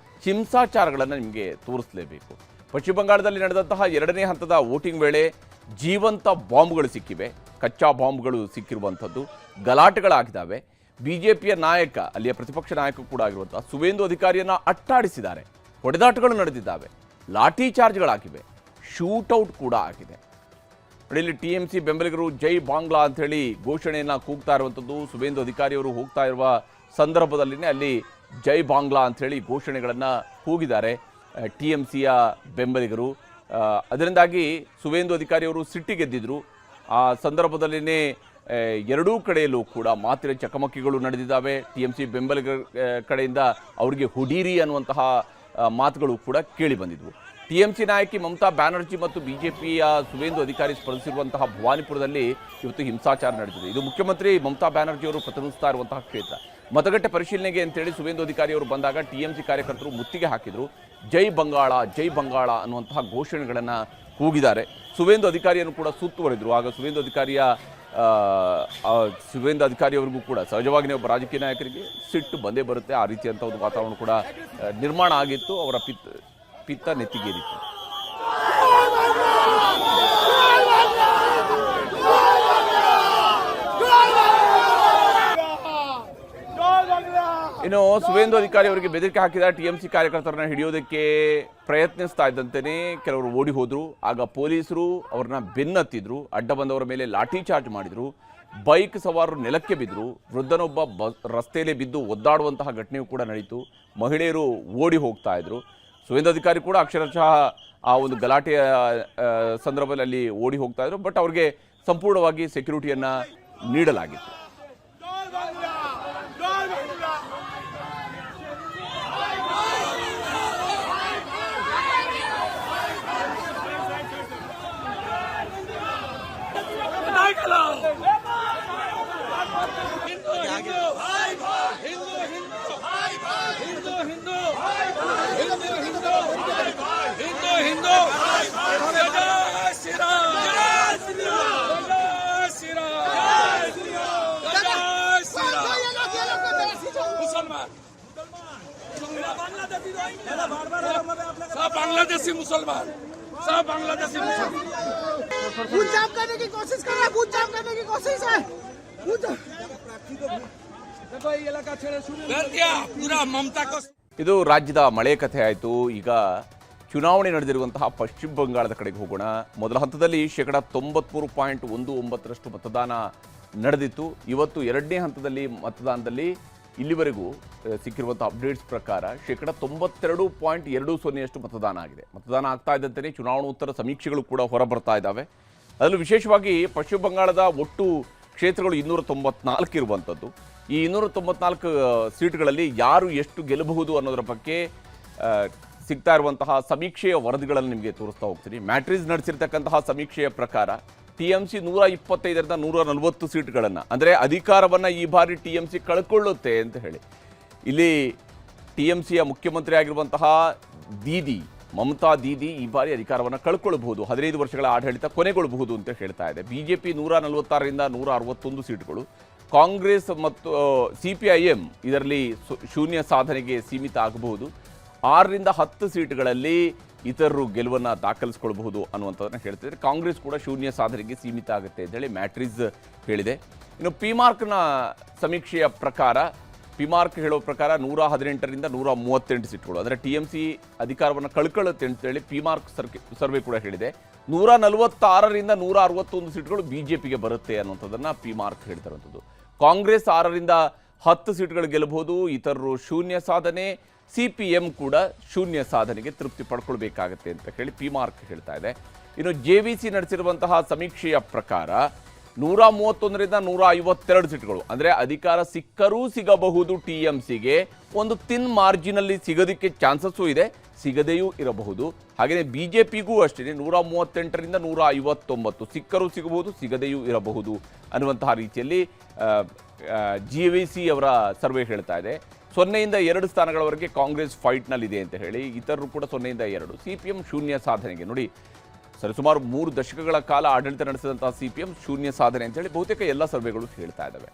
ಹಿಂಸಾಚಾರಗಳನ್ನು ನಿಮಗೆ ತೋರಿಸಲೇಬೇಕು. ಪಶ್ಚಿಮ ಬಂಗಾಳದಲ್ಲಿ ನಡೆದಂತಹ ಎರಡನೇ ಹಂತದ ವೋಟಿಂಗ್ ವೇಳೆ ಜೀವಂತ ಬಾಂಬ್ಗಳು ಸಿಕ್ಕಿವೆ, ಕಚ್ಚಾ ಬಾಂಬ್ಗಳು ಸಿಕ್ಕಿರುವಂಥದ್ದು, ಗಲಾಟೆಗಳಾಗಿದ್ದಾವೆ. BJPಯ ನಾಯಕ, ಅಲ್ಲಿಯ ಪ್ರತಿಪಕ್ಷ ನಾಯಕ ಕೂಡ ಆಗಿರುವಂತಹ ಸುವೇಂದು ಅಧಿಕಾರಿಯನ್ನು ಅಟ್ಟಾಡಿಸಿದ್ದಾರೆ, ಹೊಡೆದಾಟಗಳು ನಡೆದಿದ್ದಾವೆ, ಲಾಠಿ ಚಾರ್ಜ್ಗಳಾಗಿವೆ, ಶೂಟೌಟ್ ಕೂಡ ಆಗಿದೆ. ಇಲ್ಲಿ TMC ಬೆಂಬಲಿಗರು ಜೈ ಬಾಂಗ್ಲಾ ಅಂಥೇಳಿ ಘೋಷಣೆಯನ್ನು ಕೂಗ್ತಾ ಇರುವಂಥದ್ದು. ಸುವೇಂದು ಅಧಿಕಾರಿಯವರು ಹೋಗ್ತಾ ಇರುವ ಸಂದರ್ಭದಲ್ಲಿನೇ ಅಲ್ಲಿ ಜೈ ಬಾಂಗ್ಲಾ ಅಂಥೇಳಿ ಘೋಷಣೆಗಳನ್ನು ಕೂಗಿದ್ದಾರೆ TMCಯ ಬೆಂಬಲಿಗರು. ಅದರಿಂದಾಗಿ ಸುವೇಂದು ಅಧಿಕಾರಿಯವರು ಸಿಟ್ಟಿಗೆದ್ದಿದ್ರು. ಆ ಸಂದರ್ಭದಲ್ಲಿನೇ ಎರಡೂ ಕಡೆಯಲ್ಲೂ ಕೂಡ ಮಾತಿನ ಚಕಮಕಿಗಳು ನಡೆದಿದ್ದಾವೆ. TMC ಬೆಂಬಲಿಗರ ಕಡೆಯಿಂದ ಅವರಿಗೆ ಹುಡೀರಿ ಅನ್ನುವಂತಹ ಮಾತುಗಳು ಕೂಡ ಕೇಳಿ ಬಂದಿದ್ವು. TMC ನಾಯಕಿ ಮಮತಾ ಬ್ಯಾನರ್ಜಿ ಮತ್ತು BJPಯ ಸುವೇಂದು ಅಧಿಕಾರಿ ಸ್ಪರ್ಧಿಸಿರುವಂತಹ ಭವಾನಿಪುರದಲ್ಲಿ ಇವತ್ತು ಹಿಂಸಾಚಾರ ನಡೆದಿದೆ. ಇದು ಮುಖ್ಯಮಂತ್ರಿ ಮಮತಾ ಬ್ಯಾನರ್ಜಿ ಅವರು ಪ್ರತಿನಿಧಿಸ್ತಾ ಇರುವಂತಹ ಕ್ಷೇತ್ರ. ಮತಗಟ್ಟೆ ಪರಿಶೀಲನೆಗೆ ಅಂತೇಳಿ ಸುವೇಂದು ಅಧಿಕಾರಿ ಅವರು ಬಂದಾಗ TMC ಕಾರ್ಯಕರ್ತರು ಮುತ್ತಿಗೆ ಹಾಕಿದರು. ಜೈ ಬಂಗಾಳ, ಜೈ ಬಂಗಾಳ ಅನ್ನುವಂತಹ ಘೋಷಣೆಗಳನ್ನು ಕೂಗಿದ್ದಾರೆ. ಸುವೇಂದು ಅಧಿಕಾರಿಯನ್ನು ಕೂಡ ಸುತ್ತುವರೆದರು. ಆಗ ಸುವೇಂದು ಅಧಿಕಾರಿಯವರಿಗೂ ಕೂಡ ಸಹಜವಾಗಿಯೇ ಒಬ್ಬ ರಾಜಕೀಯ ನಾಯಕರಿಗೆ ಸಿಟ್ಟು ಬಂದೇ ಬರುತ್ತೆ. ಆ ರೀತಿಯಂಥ ಒಂದು ವಾತಾವರಣ ಕೂಡ ನಿರ್ಮಾಣ ಆಗಿತ್ತು. ಅವರ ಪಿತ್ತ ನೆತ್ತಿಗೇರಿತ್ತು. ಇನ್ನು ಸುವೇಂದು ಅಧಿಕಾರಿ ಅವರಿಗೆ ಬೆದರಿಕೆ ಹಾಕಿದ ಟಿಎಂಸಿ ಕಾರ್ಯಕರ್ತರನ್ನ ಹಿಡಿಯೋದಕ್ಕೆ ಪ್ರಯತ್ನಿಸ್ತಾ ಇದ್ದಂತೆಯೇ ಕೆಲವರು ಓಡಿ ಹೋದ್ರು. ಆಗ ಪೊಲೀಸರು ಅವ್ರನ್ನ ಬೆನ್ನತ್ತಿದ್ರು, ಅಡ್ಡ ಬಂದವರ ಮೇಲೆ ಲಾಠಿ ಚಾರ್ಜ್ ಮಾಡಿದ್ರು, ಬೈಕ್ ಸವಾರರು ನೆಲಕ್ಕೆ ಬಿದ್ದರು, ವೃದ್ಧನೊಬ್ಬ ರಸ್ತೆಯಲ್ಲಿ ಬಿದ್ದು ಒದ್ದಾಡುವಂತಹ ಘಟನೆಯೂ ಕೂಡ ನಡೀತು. ಮಹಿಳೆಯರು ಓಡಿ ಹೋಗ್ತಾ ಇದ್ರು. ಸುವೇಂದು ಅಧಿಕಾರಿ ಕೂಡ ಅಕ್ಷರಶಃ ಆ ಒಂದು ಗಲಾಟೆಯ ಸಂದರ್ಭದಲ್ಲಿ ಓಡಿ ಹೋಗ್ತಾ ಇದ್ರು. ಬಟ್ ಅವ್ರಿಗೆ ಸಂಪೂರ್ಣವಾಗಿ ಸೆಕ್ಯೂರಿಟಿಯನ್ನ ನೀಡಲಾಗಿತ್ತು. बांग्लादेशी मुसलमान सब बांग्लादेशी मुसलमान बूथ जाम करने की कोशिश कर रहा है, बूथ जाम करने की कोशिश है। देखो ये इलाका छेड़े शुरू कर दिया पूरा ममता को. ಇದು ರಾಜ್ಯದ ಮಳೆ ಕಥೆ ಆಯಿತು. ಈಗ ಚುನಾವಣೆ ನಡೆದಿರುವಂತಹ ಪಶ್ಚಿಮ ಬಂಗಾಳದ ಕಡೆಗೆ ಹೋಗೋಣ. ಮೊದಲ ಹಂತದಲ್ಲಿ 93.19% ಮತದಾನ ನಡೆದಿತ್ತು. ಇವತ್ತು ಎರಡನೇ ಹಂತದಲ್ಲಿ ಮತದಾನದಲ್ಲಿ ಇಲ್ಲಿವರೆಗೂ ಸಿಕ್ಕಿರುವಂಥ ಅಪ್ಡೇಟ್ಸ್ ಪ್ರಕಾರ 92.20% ಮತದಾನ ಆಗಿದೆ. ಮತದಾನ ಆಗ್ತಾ ಇದ್ದಂತೆಯೇ ಚುನಾವಣೋತ್ತರ ಸಮೀಕ್ಷೆಗಳು ಕೂಡ ಹೊರಬರ್ತಾ ಇದ್ದಾವೆ. ಅದರಲ್ಲೂ ವಿಶೇಷವಾಗಿ ಪಶ್ಚಿಮ ಬಂಗಾಳದ ಒಟ್ಟು ಕ್ಷೇತ್ರಗಳು 294 ಇರುವಂಥದ್ದು. ಈ 294 ಸೀಟ್ಗಳಲ್ಲಿ ಯಾರು ಎಷ್ಟು ಗೆಲ್ಲಬಹುದು ಅನ್ನೋದರ ಬಗ್ಗೆ ಸಿಗ್ತಾ ಇರುವಂತಹ ಸಮೀಕ್ಷೆಯ ವರದಿಗಳನ್ನು ನಿಮಗೆ ತೋರಿಸ್ತಾ ಹೋಗ್ತೀನಿ. ಮ್ಯಾಟ್ರಿಸ್ ನಡೆಸಿರ್ತಕ್ಕಂತಹ ಸಮೀಕ್ಷೆಯ ಪ್ರಕಾರ ಟಿಎಂಸಿ 125ರಿಂದ 140 ಸೀಟ್ಗಳನ್ನು, ಅಂದರೆ ಅಧಿಕಾರವನ್ನು ಈ ಬಾರಿ ಟಿಎಂಸಿ ಕಳ್ಕೊಳ್ಳುತ್ತೆ ಅಂತ ಹೇಳಿ. ಇಲ್ಲಿ ಟಿಎಂಸಿಯ ಮುಖ್ಯಮಂತ್ರಿ ಆಗಿರುವಂತಹ ದೀದಿ ಮಮತಾ ದೀದಿ ಈ ಬಾರಿ ಅಧಿಕಾರವನ್ನು ಕಳ್ಕೊಳ್ಬಹುದು, 15 ವರ್ಷಗಳ ಆಡಳಿತ ಕೊನೆಗೊಳ್ಳಬಹುದು ಅಂತ ಹೇಳ್ತಾ ಇದೆ. ಬಿಜೆಪಿ 146ರಿಂದ 161 ಸೀಟ್ಗಳು, ಕಾಂಗ್ರೆಸ್ ಮತ್ತು CPIM ಇದರಲ್ಲಿ ಶೂನ್ಯ ಸಾಧನೆಗೆ ಸೀಮಿತ ಆಗಬಹುದು. 6ರಿಂದ 10 ಸೀಟ್ಗಳಲ್ಲಿ ಇತರರು ಗೆಲುವನ್ನು ದಾಖಲಿಸಿಕೊಳ್ಳಬಹುದು ಅನ್ನುವಂಥದ್ದನ್ನು ಹೇಳ್ತಿದ್ದಾರೆ. ಕಾಂಗ್ರೆಸ್ ಕೂಡ ಶೂನ್ಯ ಸಾಧನೆಗೆ ಸೀಮಿತ ಆಗುತ್ತೆ ಅಂತೇಳಿ ಮ್ಯಾಟ್ರಿಸ್ ಹೇಳಿದೆ. ಇನ್ನು ಪಿಮಾರ್ಕ್ನ ಸಮೀಕ್ಷೆಯ ಪ್ರಕಾರ, ಪಿಮಾರ್ಕ್ ಹೇಳೋ ಪ್ರಕಾರ 118ರಿಂದ 138 ಸೀಟ್ಗಳು, ಅಂದರೆ ಟಿಎಂಸಿ ಅಧಿಕಾರವನ್ನು ಕಳ್ಕೊಳ್ಳುತ್ತೆ ಅಂತೇಳಿ ಪಿಮಾರ್ಕ್ ಸರ್ವೆ ಕೂಡ ಹೇಳಿದೆ. 146ರಿಂದ 161 ಸೀಟ್ಗಳು ಬಿಜೆಪಿಗೆ ಬರುತ್ತೆ ಅನ್ನುವಂಥದ್ದನ್ನು ಪಿಮಾರ್ಕ್ ಹೇಳ್ತಿರುವಂಥದ್ದು. ಕಾಂಗ್ರೆಸ್ 6ರಿಂದ 10 ಸೀಟ್ಗಳು ಗೆಲ್ಲಬಹುದು, ಇತರರು ಶೂನ್ಯ ಸಾಧನೆ, CPM ಕೂಡ ಶೂನ್ಯ ಸಾಧನೆಗೆ ತೃಪ್ತಿ ಪಡ್ಕೊಳ್ಬೇಕಾಗತ್ತೆ ಅಂತ ಹೇಳಿ ಪಿಮಾರ್ಕ್ ಹೇಳ್ತಾ ಇದೆ. ಇನ್ನು JVC ನಡೆಸಿರುವಂತಹ ಸಮೀಕ್ಷೆಯ ಪ್ರಕಾರ 131ರಿಂದ 152 ಸೀಟ್ಗಳು, ಅಂದರೆ ಅಧಿಕಾರ ಸಿಕ್ಕರೂ ಸಿಗಬಹುದು ಟಿಎಂಸಿಗೆ, ಒಂದು ತಿನ್ ಮಾರ್ಜಿನಲ್ಲಿ ಸಿಗೋದಕ್ಕೆ ಚಾನ್ಸಸ್ಸು ಇದೆ, ಸಿಗದೆಯೂ ಇರಬಹುದು. ಹಾಗೆಯೇ ಬಿಜೆಪಿಗೂ ಅಷ್ಟೇ 138ರಿಂದ 159 ಸಿಕ್ಕರೂ ಸಿಗಬಹುದು, ಸಿಗದೆಯೂ ಇರಬಹುದು ಅನ್ನುವಂತಹ ರೀತಿಯಲ್ಲಿ JVC ಅವರ ಸರ್ವೆ ಹೇಳ್ತಾ ಇದೆ. 0ಯಿಂದ 2 ಸ್ಥಾನಗಳವರೆಗೆ ಕಾಂಗ್ರೆಸ್ ಫೈಟ್ನಲ್ಲಿದೆ ಅಂತ ಹೇಳಿ, ಇತರರು ಕೂಡ 0ಯಿಂದ 2. CPM ಶೂನ್ಯ ಸಾಧನೆಗೆ, ನೋಡಿ ಸರಿಸುಮಾರು 3 ದಶಕಗಳ ಕಾಲ ಆಡಳಿತ ನಡೆಸಿದಂತಹ CPM ಶೂನ್ಯ ಸಾಧನೆ ಅಂತೇಳಿ ಬಹುತೇಕ ಎಲ್ಲ ಸರ್ವೆಗಳು ಹೇಳ್ತಾ ಇದ್ದಾವೆ.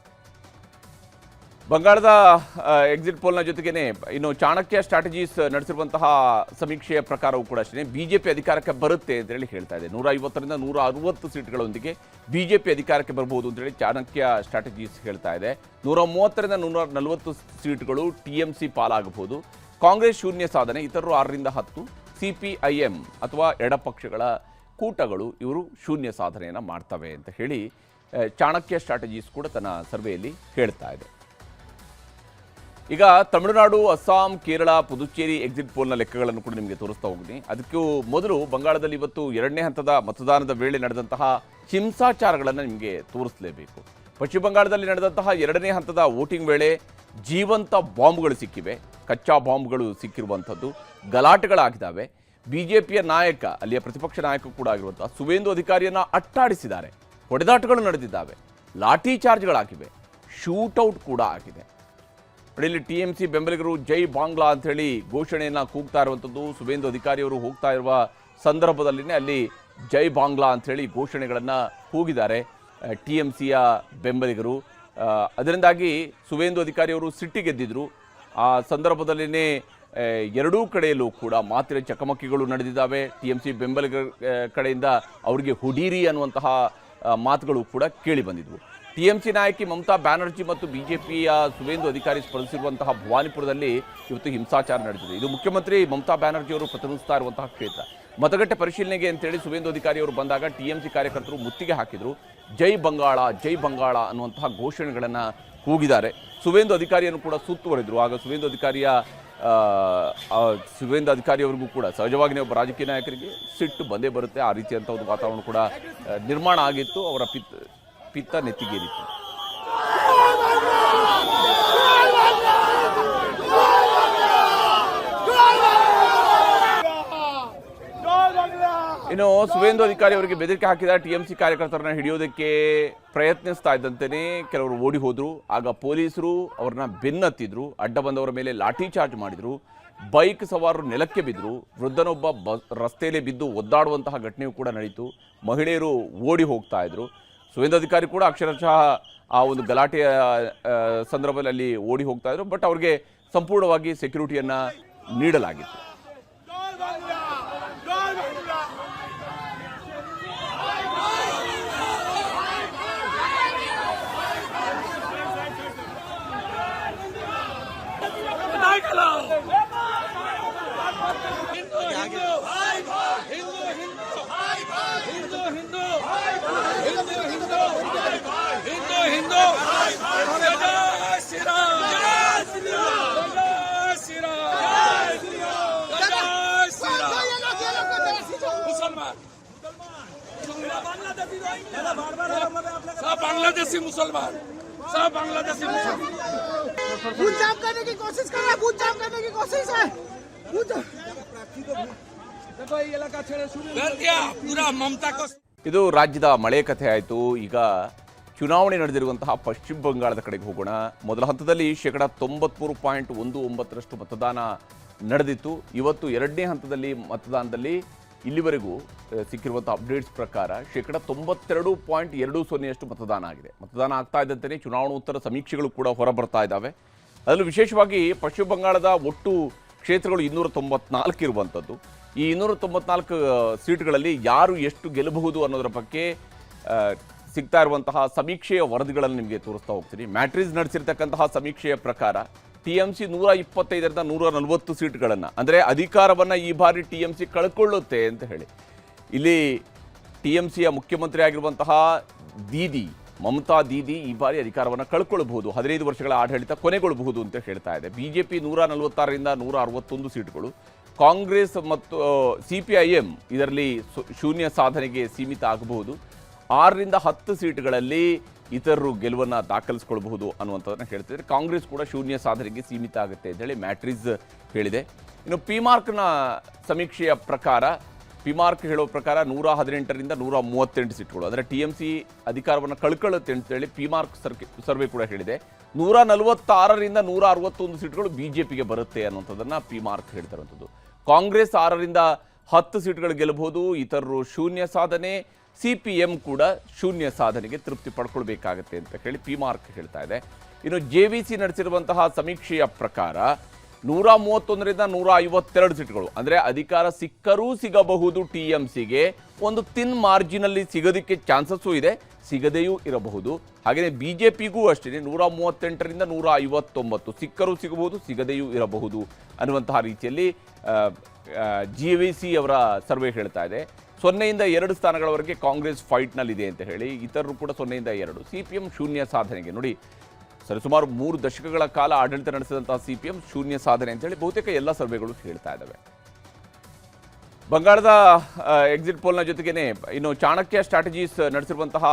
ಬಂಗಾಳದ ಎಕ್ಸಿಟ್ ಪೋಲ್ನ ಜೊತೆಗೇನೆ ಇನ್ನು ಚಾಣಕ್ಯ ಸ್ಟ್ರಾಟಜೀಸ್ ನಡೆಸಿರುವಂತಹ ಸಮೀಕ್ಷೆಯ ಪ್ರಕಾರವೂ ಕೂಡ ಅಷ್ಟೇ ಬಿಜೆಪಿ ಅಧಿಕಾರಕ್ಕೆ ಬರುತ್ತೆ ಅಂತೇಳಿ ಹೇಳ್ತಾ ಇದೆ. 150ರಿಂದ 160 ಸೀಟ್ಗಳೊಂದಿಗೆ ಬಿಜೆಪಿ ಅಧಿಕಾರಕ್ಕೆ ಬರಬಹುದು ಅಂತೇಳಿ ಚಾಣಕ್ಯ ಸ್ಟ್ರಾಟಜೀಸ್ ಹೇಳ್ತಾ ಇದೆ. 130ರಿಂದ 140 ಸೀಟ್ಗಳು ಟಿಎಂಸಿ ಪಾಲಾಗಬಹುದು. ಕಾಂಗ್ರೆಸ್ ಶೂನ್ಯ ಸಾಧನೆ, ಇತರರು 6ರಿಂದ 10. CPIM ಅಥವಾ ಎಡಪಕ್ಷಗಳ ಕೂಟಗಳು ಇವರು ಶೂನ್ಯ ಸಾಧನೆಯನ್ನು ಮಾಡ್ತವೆ ಅಂತ ಹೇಳಿ ಚಾಣಕ್ಯ ಸ್ಟ್ರಾಟಜೀಸ್ ಕೂಡ ತನ್ನ ಸರ್ವೆಯಲ್ಲಿ ಹೇಳ್ತಾ ಇದೆ. ಈಗ ತಮಿಳುನಾಡು, ಅಸ್ಸಾಂ, ಕೇರಳ, ಪುದುಚೇರಿ ಎಕ್ಸಿಟ್ ಪೋಲ್ನ ಲೆಕ್ಕಗಳನ್ನು ಕೂಡ ನಿಮಗೆ ತೋರಿಸ್ತಾ ಹೋಗ್ತೀನಿ. ಅದಕ್ಕೂ ಮೊದಲು ಬಂಗಾಳದಲ್ಲಿ ಇವತ್ತು ಎರಡನೇ ಹಂತದ ಮತದಾನದ ವೇಳೆ ನಡೆದಂತಹ ಹಿಂಸಾಚಾರಗಳನ್ನು ನಿಮಗೆ ತೋರಿಸಲೇಬೇಕು. ಪಶ್ಚಿಮ ಬಂಗಾಳದಲ್ಲಿ ನಡೆದಂತಹ ಎರಡನೇ ಹಂತದ ವೋಟಿಂಗ್ ವೇಳೆ ಜೀವಂತ ಬಾಂಬ್ಗಳು ಸಿಕ್ಕಿವೆ, ಕಚ್ಚಾ ಬಾಂಬ್ಗಳು ಸಿಕ್ಕಿರುವಂಥದ್ದು, ಗಲಾಟೆಗಳಾಗಿದ್ದಾವೆ. ಬಿಜೆಪಿಯ ನಾಯಕ, ಅಲ್ಲಿಯ ಪ್ರತಿಪಕ್ಷ ನಾಯಕ ಕೂಡ ಆಗಿರುವಂತಹ ಸುವೇಂದು ಅಧಿಕಾರಿಯನ್ನು ಅಟ್ಟಾಡಿಸಿದ್ದಾರೆ, ಹೊಡೆದಾಟಗಳು ನಡೆದಿದ್ದಾವೆ, ಲಾಠಿ ಚಾರ್ಜ್ಗಳಾಗಿವೆ, ಶೂಟೌಟ್ ಕೂಡ ಆಗಿದೆ. ಇಲ್ಲಿ ಟಿಎಂಸಿ ಬೆಂಬಲಿಗರು ಜೈ ಬಾಂಗ್ಲಾ ಅಂತ ಹೇಳಿ ಘೋಷಣೆಯನ್ನು ಕೂಗ್ತಾ ಇರುವಂಥದ್ದು. ಸುವೇಂದು ಅಧಿಕಾರಿಯವರು ಹೋಗ್ತಾ ಇರುವ ಸಂದರ್ಭದಲ್ಲಿನೇ ಅಲ್ಲಿ ಜೈ ಬಾಂಗ್ಲಾ ಅಂಥೇಳಿ ಘೋಷಣೆಗಳನ್ನು ಕೂಗಿದ್ದಾರೆ ಟಿಎಂಸಿಯ ಬೆಂಬಲಿಗರು. ಅದರಿಂದಾಗಿ ಸುವೇಂದು ಅಧಿಕಾರಿಯವರು ಸಿಟ್ಟಿಗೆದ್ದಿದ್ರು. ಆ ಸಂದರ್ಭದಲ್ಲಿನೇ ಎರಡೂ ಕಡೆಯಲ್ಲೂ ಕೂಡ ಮಾತಿನ ಚಕಮಕಿಗಳು ನಡೆದಿದ್ದಾವೆ. ಟಿಎಂಸಿ ಬೆಂಬಲಿಗರ ಕಡೆಯಿಂದ ಅವರಿಗೆ ಹುಡೀರಿ ಅನ್ನುವಂತಹ ಮಾತುಗಳು ಕೂಡ ಕೇಳಿ ಬಂದಿದ್ವು. ಟಿಎಂಸಿ ನಾಯಕಿ ಮಮತಾ ಬ್ಯಾನರ್ಜಿ ಮತ್ತು ಬಿಜೆಪಿಯ ಸುವೇಂದು ಅಧಿಕಾರಿ ಸ್ಪರ್ಧಿಸಿರುವಂತಹ ಭವಾನಿಪುರದಲ್ಲಿ ಇವತ್ತು ಹಿಂಸಾಚಾರ ನಡೆದಿದೆ. ಇದು ಮುಖ್ಯಮಂತ್ರಿ ಮಮತಾ ಬ್ಯಾನರ್ಜಿ ಅವರು ಪ್ರತಿನಿಧಿಸ್ತಾ ಇರುವಂತಹ ಕ್ಷೇತ್ರ. ಮತಗಟ್ಟೆ ಪರಿಶೀಲನೆಗೆ ಅಂತೇಳಿ ಸುವೇಂದು ಅಧಿಕಾರಿ ಅವರು ಬಂದಾಗ ಟಿಎಂಸಿ ಕಾರ್ಯಕರ್ತರು ಮುತ್ತಿಗೆ ಹಾಕಿದ್ರು. ಜೈ ಬಂಗಾಳ ಜೈ ಬಂಗಾಳ ಅನ್ನುವಂತಹ ಘೋಷಣೆಗಳನ್ನು ಕೂಗಿದ್ದಾರೆ. ಸುವೇಂದು ಅಧಿಕಾರಿಯನ್ನು ಕೂಡ ಸುತ್ತುವರೆದ್ರು. ಆಗ ಸುವೇಂದು ಅಧಿಕಾರಿಯವರಿಗೂ ಕೂಡ ಸಹಜವಾಗಿ ಒಬ್ಬ ರಾಜಕೀಯ ನಾಯಕರಿಗೆ ಸಿಟ್ಟು ಬಂದೇ ಬರುತ್ತೆ. ಆ ರೀತಿಯಂಥ ಒಂದು ವಾತಾವರಣ ಕೂಡ ನಿರ್ಮಾಣ ಆಗಿತ್ತು. ಅವರ ಪಿತ್ತ ನೆತ್ತಿಗೇರಿತ್ತು. ಇನ್ನು ಸುವೇಂದು ಅಧಿಕಾರಿ ಅವರಿಗೆ ಬೆದರಿಕೆ ಹಾಕಿದ ಟಿಎಂಸಿ ಕಾರ್ಯಕರ್ತರನ್ನ ಹಿಡಿಯೋದಕ್ಕೆ ಪ್ರಯತ್ನಿಸ್ತಾ ಇದ್ದಂತೆಯೇ ಕೆಲವರು ಓಡಿ ಹೋದ್ರು. ಆಗ ಪೊಲೀಸರು ಅವ್ರನ್ನ ಬೆನ್ನತ್ತಿದ್ರು. ಅಡ್ಡ ಬಂದವರ ಮೇಲೆ ಲಾಠಿ ಚಾರ್ಜ್ ಮಾಡಿದ್ರು. ಬೈಕ್ ಸವಾರರು ನೆಲಕ್ಕೆ ಬಿದ್ದರು. ವೃದ್ಧನೊಬ್ಬ ರಸ್ತೆಯಲ್ಲಿ ಬಿದ್ದು ಒದ್ದಾಡುವಂತಹ ಘಟನೆಯೂ ಕೂಡ ನಡೀತು. ಮಹಿಳೆಯರು ಓಡಿ ಹೋಗ್ತಾ ಇದ್ರು. ಸುವೇಂದು ಅಧಿಕಾರಿ ಕೂಡ ಅಕ್ಷರಶಃ ಆ ಒಂದು ಗಲಾಟೆಯ ಸಂದರ್ಭದಲ್ಲಿ ಓಡಿ ಹೋಗ್ತಾ ಇದ್ರು. ಬಟ್ ಅವ್ರಿಗೆ ಸಂಪೂರ್ಣವಾಗಿ ಸೆಕ್ಯೂರಿಟಿಯನ್ನ ನೀಡಲಾಗಿತ್ತು. बांग्लादेशी मुसलमान सब बांग्लादेशी मुसलमान बूथ जाम करने की कोशिश कर रहा है, बूथ जाम करने की कोशिश है। देखो ये इलाका छेड़े शुरू कर दिया पूरा ममता को. ಇದು ರಾಜ್ಯದ ಮಳೆ ಕಥೆ ಆಯಿತು. ಈಗ ಚುನಾವಣೆ ನಡೆದಿರುವಂತಹ ಪಶ್ಚಿಮ ಬಂಗಾಳದ ಕಡೆಗೆ ಹೋಗೋಣ. ಮೊದಲ ಹಂತದಲ್ಲಿ 93.19% ಮತದಾನ ನಡೆದಿತ್ತು. ಇವತ್ತು ಎರಡನೇ ಹಂತದಲ್ಲಿ ಮತದಾನದಲ್ಲಿ ಇಲ್ಲಿವರೆಗೂ ಸಿಕ್ಕಿರುವಂಥ ಅಪ್ಡೇಟ್ಸ್ ಪ್ರಕಾರ 92.20% ಮತದಾನ ಆಗಿದೆ. ಮತದಾನ ಆಗ್ತಾ ಇದ್ದಂತೆಯೇ ಚುನಾವಣೋತ್ತರ ಸಮೀಕ್ಷೆಗಳು ಕೂಡ ಹೊರಬರ್ತಾ ಇದ್ದಾವೆ. ಅದರಲ್ಲೂ ವಿಶೇಷವಾಗಿ ಪಶ್ಚಿಮ ಬಂಗಾಳದ ಒಟ್ಟು ಕ್ಷೇತ್ರಗಳು 294 ಇರುವಂಥದ್ದು. ಈ 294 ಸೀಟ್ಗಳಲ್ಲಿ ಯಾರು ಎಷ್ಟು ಗೆಲ್ಲಬಹುದು ಅನ್ನೋದರ ಬಗ್ಗೆ ಸಿಗ್ತಾ ಇರುವಂತಹ ಸಮೀಕ್ಷೆಯ ವರದಿಗಳನ್ನು ನಿಮಗೆ ತೋರಿಸ್ತಾ ಹೋಗ್ತೀನಿ. ಮ್ಯಾಟ್ರಿಸ್ ನಡೆಸಿರ್ತಕ್ಕಂತಹ ಸಮೀಕ್ಷೆಯ ಪ್ರಕಾರ ಟಿಎಂಸಿ 125ರಿಂದ 140 ಸೀಟ್ಗಳನ್ನು, ಅಂದರೆ ಅಧಿಕಾರವನ್ನು ಈ ಬಾರಿ ಟಿಎಂಸಿ ಕಳ್ಕೊಳ್ಳುತ್ತೆ ಅಂತ ಹೇಳಿ. ಇಲ್ಲಿ ಟಿಎಂಸಿಯ ಮುಖ್ಯಮಂತ್ರಿ ಆಗಿರುವಂತಹ ಮಮತಾ ದೀದಿ ಈ ಬಾರಿ ಅಧಿಕಾರವನ್ನು ಕಳ್ಕೊಳ್ಬಹುದು, 15 ವರ್ಷಗಳ ಆಡಳಿತ ಕೊನೆಗೊಳ್ಳಬಹುದು ಅಂತ ಹೇಳ್ತಾ ಇದೆ. ಬಿಜೆಪಿ 146ರಿಂದ 161 ಸೀಟ್ಗಳು, ಕಾಂಗ್ರೆಸ್ ಮತ್ತು CPIM ಇದರಲ್ಲಿ ಶೂನ್ಯ ಸಾಧನೆಗೆ ಸೀಮಿತ ಆಗಬಹುದು. 6ರಿಂದ 10 ಸೀಟ್ಗಳಲ್ಲಿ ಇತರರು ಗೆಲುವನ್ನು ದಾಖಲಿಸಿಕೊಳ್ಳಬಹುದು ಅನ್ನುವಂಥದ್ದನ್ನು ಹೇಳ್ತಿದ್ದಾರೆ. ಕಾಂಗ್ರೆಸ್ ಕೂಡ ಶೂನ್ಯ ಸಾಧನೆಗೆ ಸೀಮಿತ ಆಗುತ್ತೆ ಅಂತೇಳಿ ಮ್ಯಾಟ್ರಿಸ್ ಹೇಳಿದೆ. ಇನ್ನು ಪಿಮಾರ್ಕ್ನ ಸಮೀಕ್ಷೆಯ ಪ್ರಕಾರ, ಪಿಮಾರ್ಕ್ ಹೇಳೋ ಪ್ರಕಾರ 118ರಿಂದ 138 ಸೀಟ್ಗಳು, ಅಂದರೆ ಟಿಎಂಸಿ ಅಧಿಕಾರವನ್ನು ಕಳ್ಕೊಳ್ಳುತ್ತೆ ಅಂತೇಳಿ ಪಿಮಾರ್ಕ್ ಸರ್ವೆ ಕೂಡ ಹೇಳಿದೆ. 146ರಿಂದ 161 ಸೀಟ್ಗಳು ಬಿಜೆಪಿಗೆ ಬರುತ್ತೆ ಅನ್ನುವಂಥದ್ದನ್ನು ಪಿಮಾರ್ಕ್ ಹೇಳ್ತಿರುವಂಥದ್ದು. ಕಾಂಗ್ರೆಸ್ 6ರಿಂದ 10 ಸೀಟ್ಗಳು ಗೆಲ್ಲಬಹುದು, ಇತರರು ಶೂನ್ಯ ಸಾಧನೆ, CPM ಕೂಡ ಶೂನ್ಯ ಸಾಧನೆಗೆ ತೃಪ್ತಿ ಪಡ್ಕೊಳ್ಬೇಕಾಗತ್ತೆ ಅಂತ ಹೇಳಿ ಪಿಮಾರ್ಕ್ ಹೇಳ್ತಾ ಇದೆ. ಇನ್ನು JVC ನಡೆಸಿರುವಂತಹ ಸಮೀಕ್ಷೆಯ ಪ್ರಕಾರ 131ರಿಂದ 152 ಸೀಟ್ಗಳು, ಅಂದರೆ ಅಧಿಕಾರ ಸಿಕ್ಕರೂ ಸಿಗಬಹುದು ಟಿಎಂಸಿಗೆ, ಒಂದು ತಿನ್ ಮಾರ್ಜಿನಲ್ಲಿ ಸಿಗೋದಕ್ಕೆ ಚಾನ್ಸಸ್ಸು ಇದೆ, ಸಿಗದೆಯೂ ಇರಬಹುದು. ಹಾಗೆಯೇ ಬಿಜೆಪಿಗೂ ಅಷ್ಟೇ 138ರಿಂದ 159 ಸಿಕ್ಕರೂ ಸಿಗಬಹುದು, ಸಿಗದೆಯೂ ಇರಬಹುದು ಅನ್ನುವಂತಹ ರೀತಿಯಲ್ಲಿ JVC ಅವರ ಸರ್ವೆ ಹೇಳ್ತಾ ಇದೆ. 0ಯಿಂದ 2 ಸ್ಥಾನಗಳವರೆಗೆ ಕಾಂಗ್ರೆಸ್ ಫೈಟ್ನಲ್ಲಿದೆ ಅಂತ ಹೇಳಿ, ಇತರರು ಕೂಡ 0ಯಿಂದ 2. CPM ಶೂನ್ಯ ಸಾಧನೆಗೆ, ನೋಡಿ ಸರಿಸುಮಾರು 3 ದಶಕಗಳ ಕಾಲ ಆಡಳಿತ ನಡೆಸಿದಂತಹ CPM ಶೂನ್ಯ ಸಾಧನೆ ಅಂತೇಳಿ ಬಹುತೇಕ ಎಲ್ಲ ಸರ್ವೆಗಳು ಹೇಳ್ತಾ ಇದ್ದಾವೆ. ಬಂಗಾಳದ ಎಕ್ಸಿಟ್ ಪೋಲ್ನ ಜೊತೆಗೇನೆ ಇನ್ನು ಚಾಣಕ್ಯ ಸ್ಟ್ರಾಟಜೀಸ್ ನಡೆಸಿರುವಂತಹ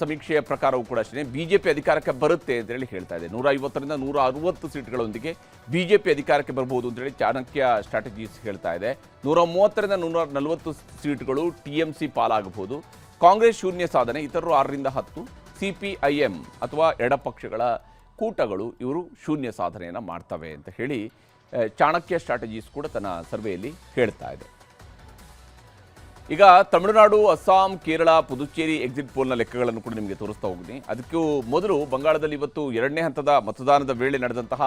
ಸಮೀಕ್ಷೆಯ ಪ್ರಕಾರವೂ ಕೂಡ ಅಷ್ಟೇ ಬಿಜೆಪಿ ಅಧಿಕಾರಕ್ಕೆ ಬರುತ್ತೆ ಅಂತೇಳಿ ಹೇಳ್ತಾ ಇದೆ. 150ರಿಂದ 160 ಸೀಟ್ಗಳೊಂದಿಗೆ ಬಿಜೆಪಿ ಅಧಿಕಾರಕ್ಕೆ ಬರಬಹುದು ಅಂತೇಳಿ ಚಾಣಕ್ಯ ಸ್ಟ್ರಾಟಜೀಸ್ ಹೇಳ್ತಾ ಇದೆ. 130ರಿಂದ 140 ಸೀಟ್ಗಳು ಟಿಎಂಸಿ ಪಾಲಾಗಬಹುದು. ಕಾಂಗ್ರೆಸ್ ಶೂನ್ಯ ಸಾಧನೆ, ಇತರರು 6ರಿಂದ 10, CPIM ಅಥವಾ ಎಡಪಕ್ಷಗಳ ಕೂಟಗಳು ಇವರು ಶೂನ್ಯ ಸಾಧನೆಯನ್ನು ಮಾಡ್ತವೆ ಅಂತ ಹೇಳಿ ಚಾಣಕ್ಯ ಸ್ಟ್ರಾಟಜೀಸ್ ಕೂಡ ತನ್ನ ಸರ್ವೆಯಲ್ಲಿ ಹೇಳ್ತಾ ಇದೆ. ಈಗ ತಮಿಳುನಾಡು, ಅಸ್ಸಾಂ, ಕೇರಳ, ಪುದುಚೇರಿ ಎಕ್ಸಿಟ್ ಪೋಲ್ನ ಲೆಕ್ಕಗಳನ್ನು ಕೂಡ ನಿಮಗೆ ತೋರಿಸ್ತಾ ಹೋಗ್ತೀನಿ. ಅದಕ್ಕೂ ಮೊದಲು ಬಂಗಾಳದಲ್ಲಿ ಇವತ್ತು ಎರಡನೇ ಹಂತದ ಮತದಾನದ ವೇಳೆ ನಡೆದಂತಹ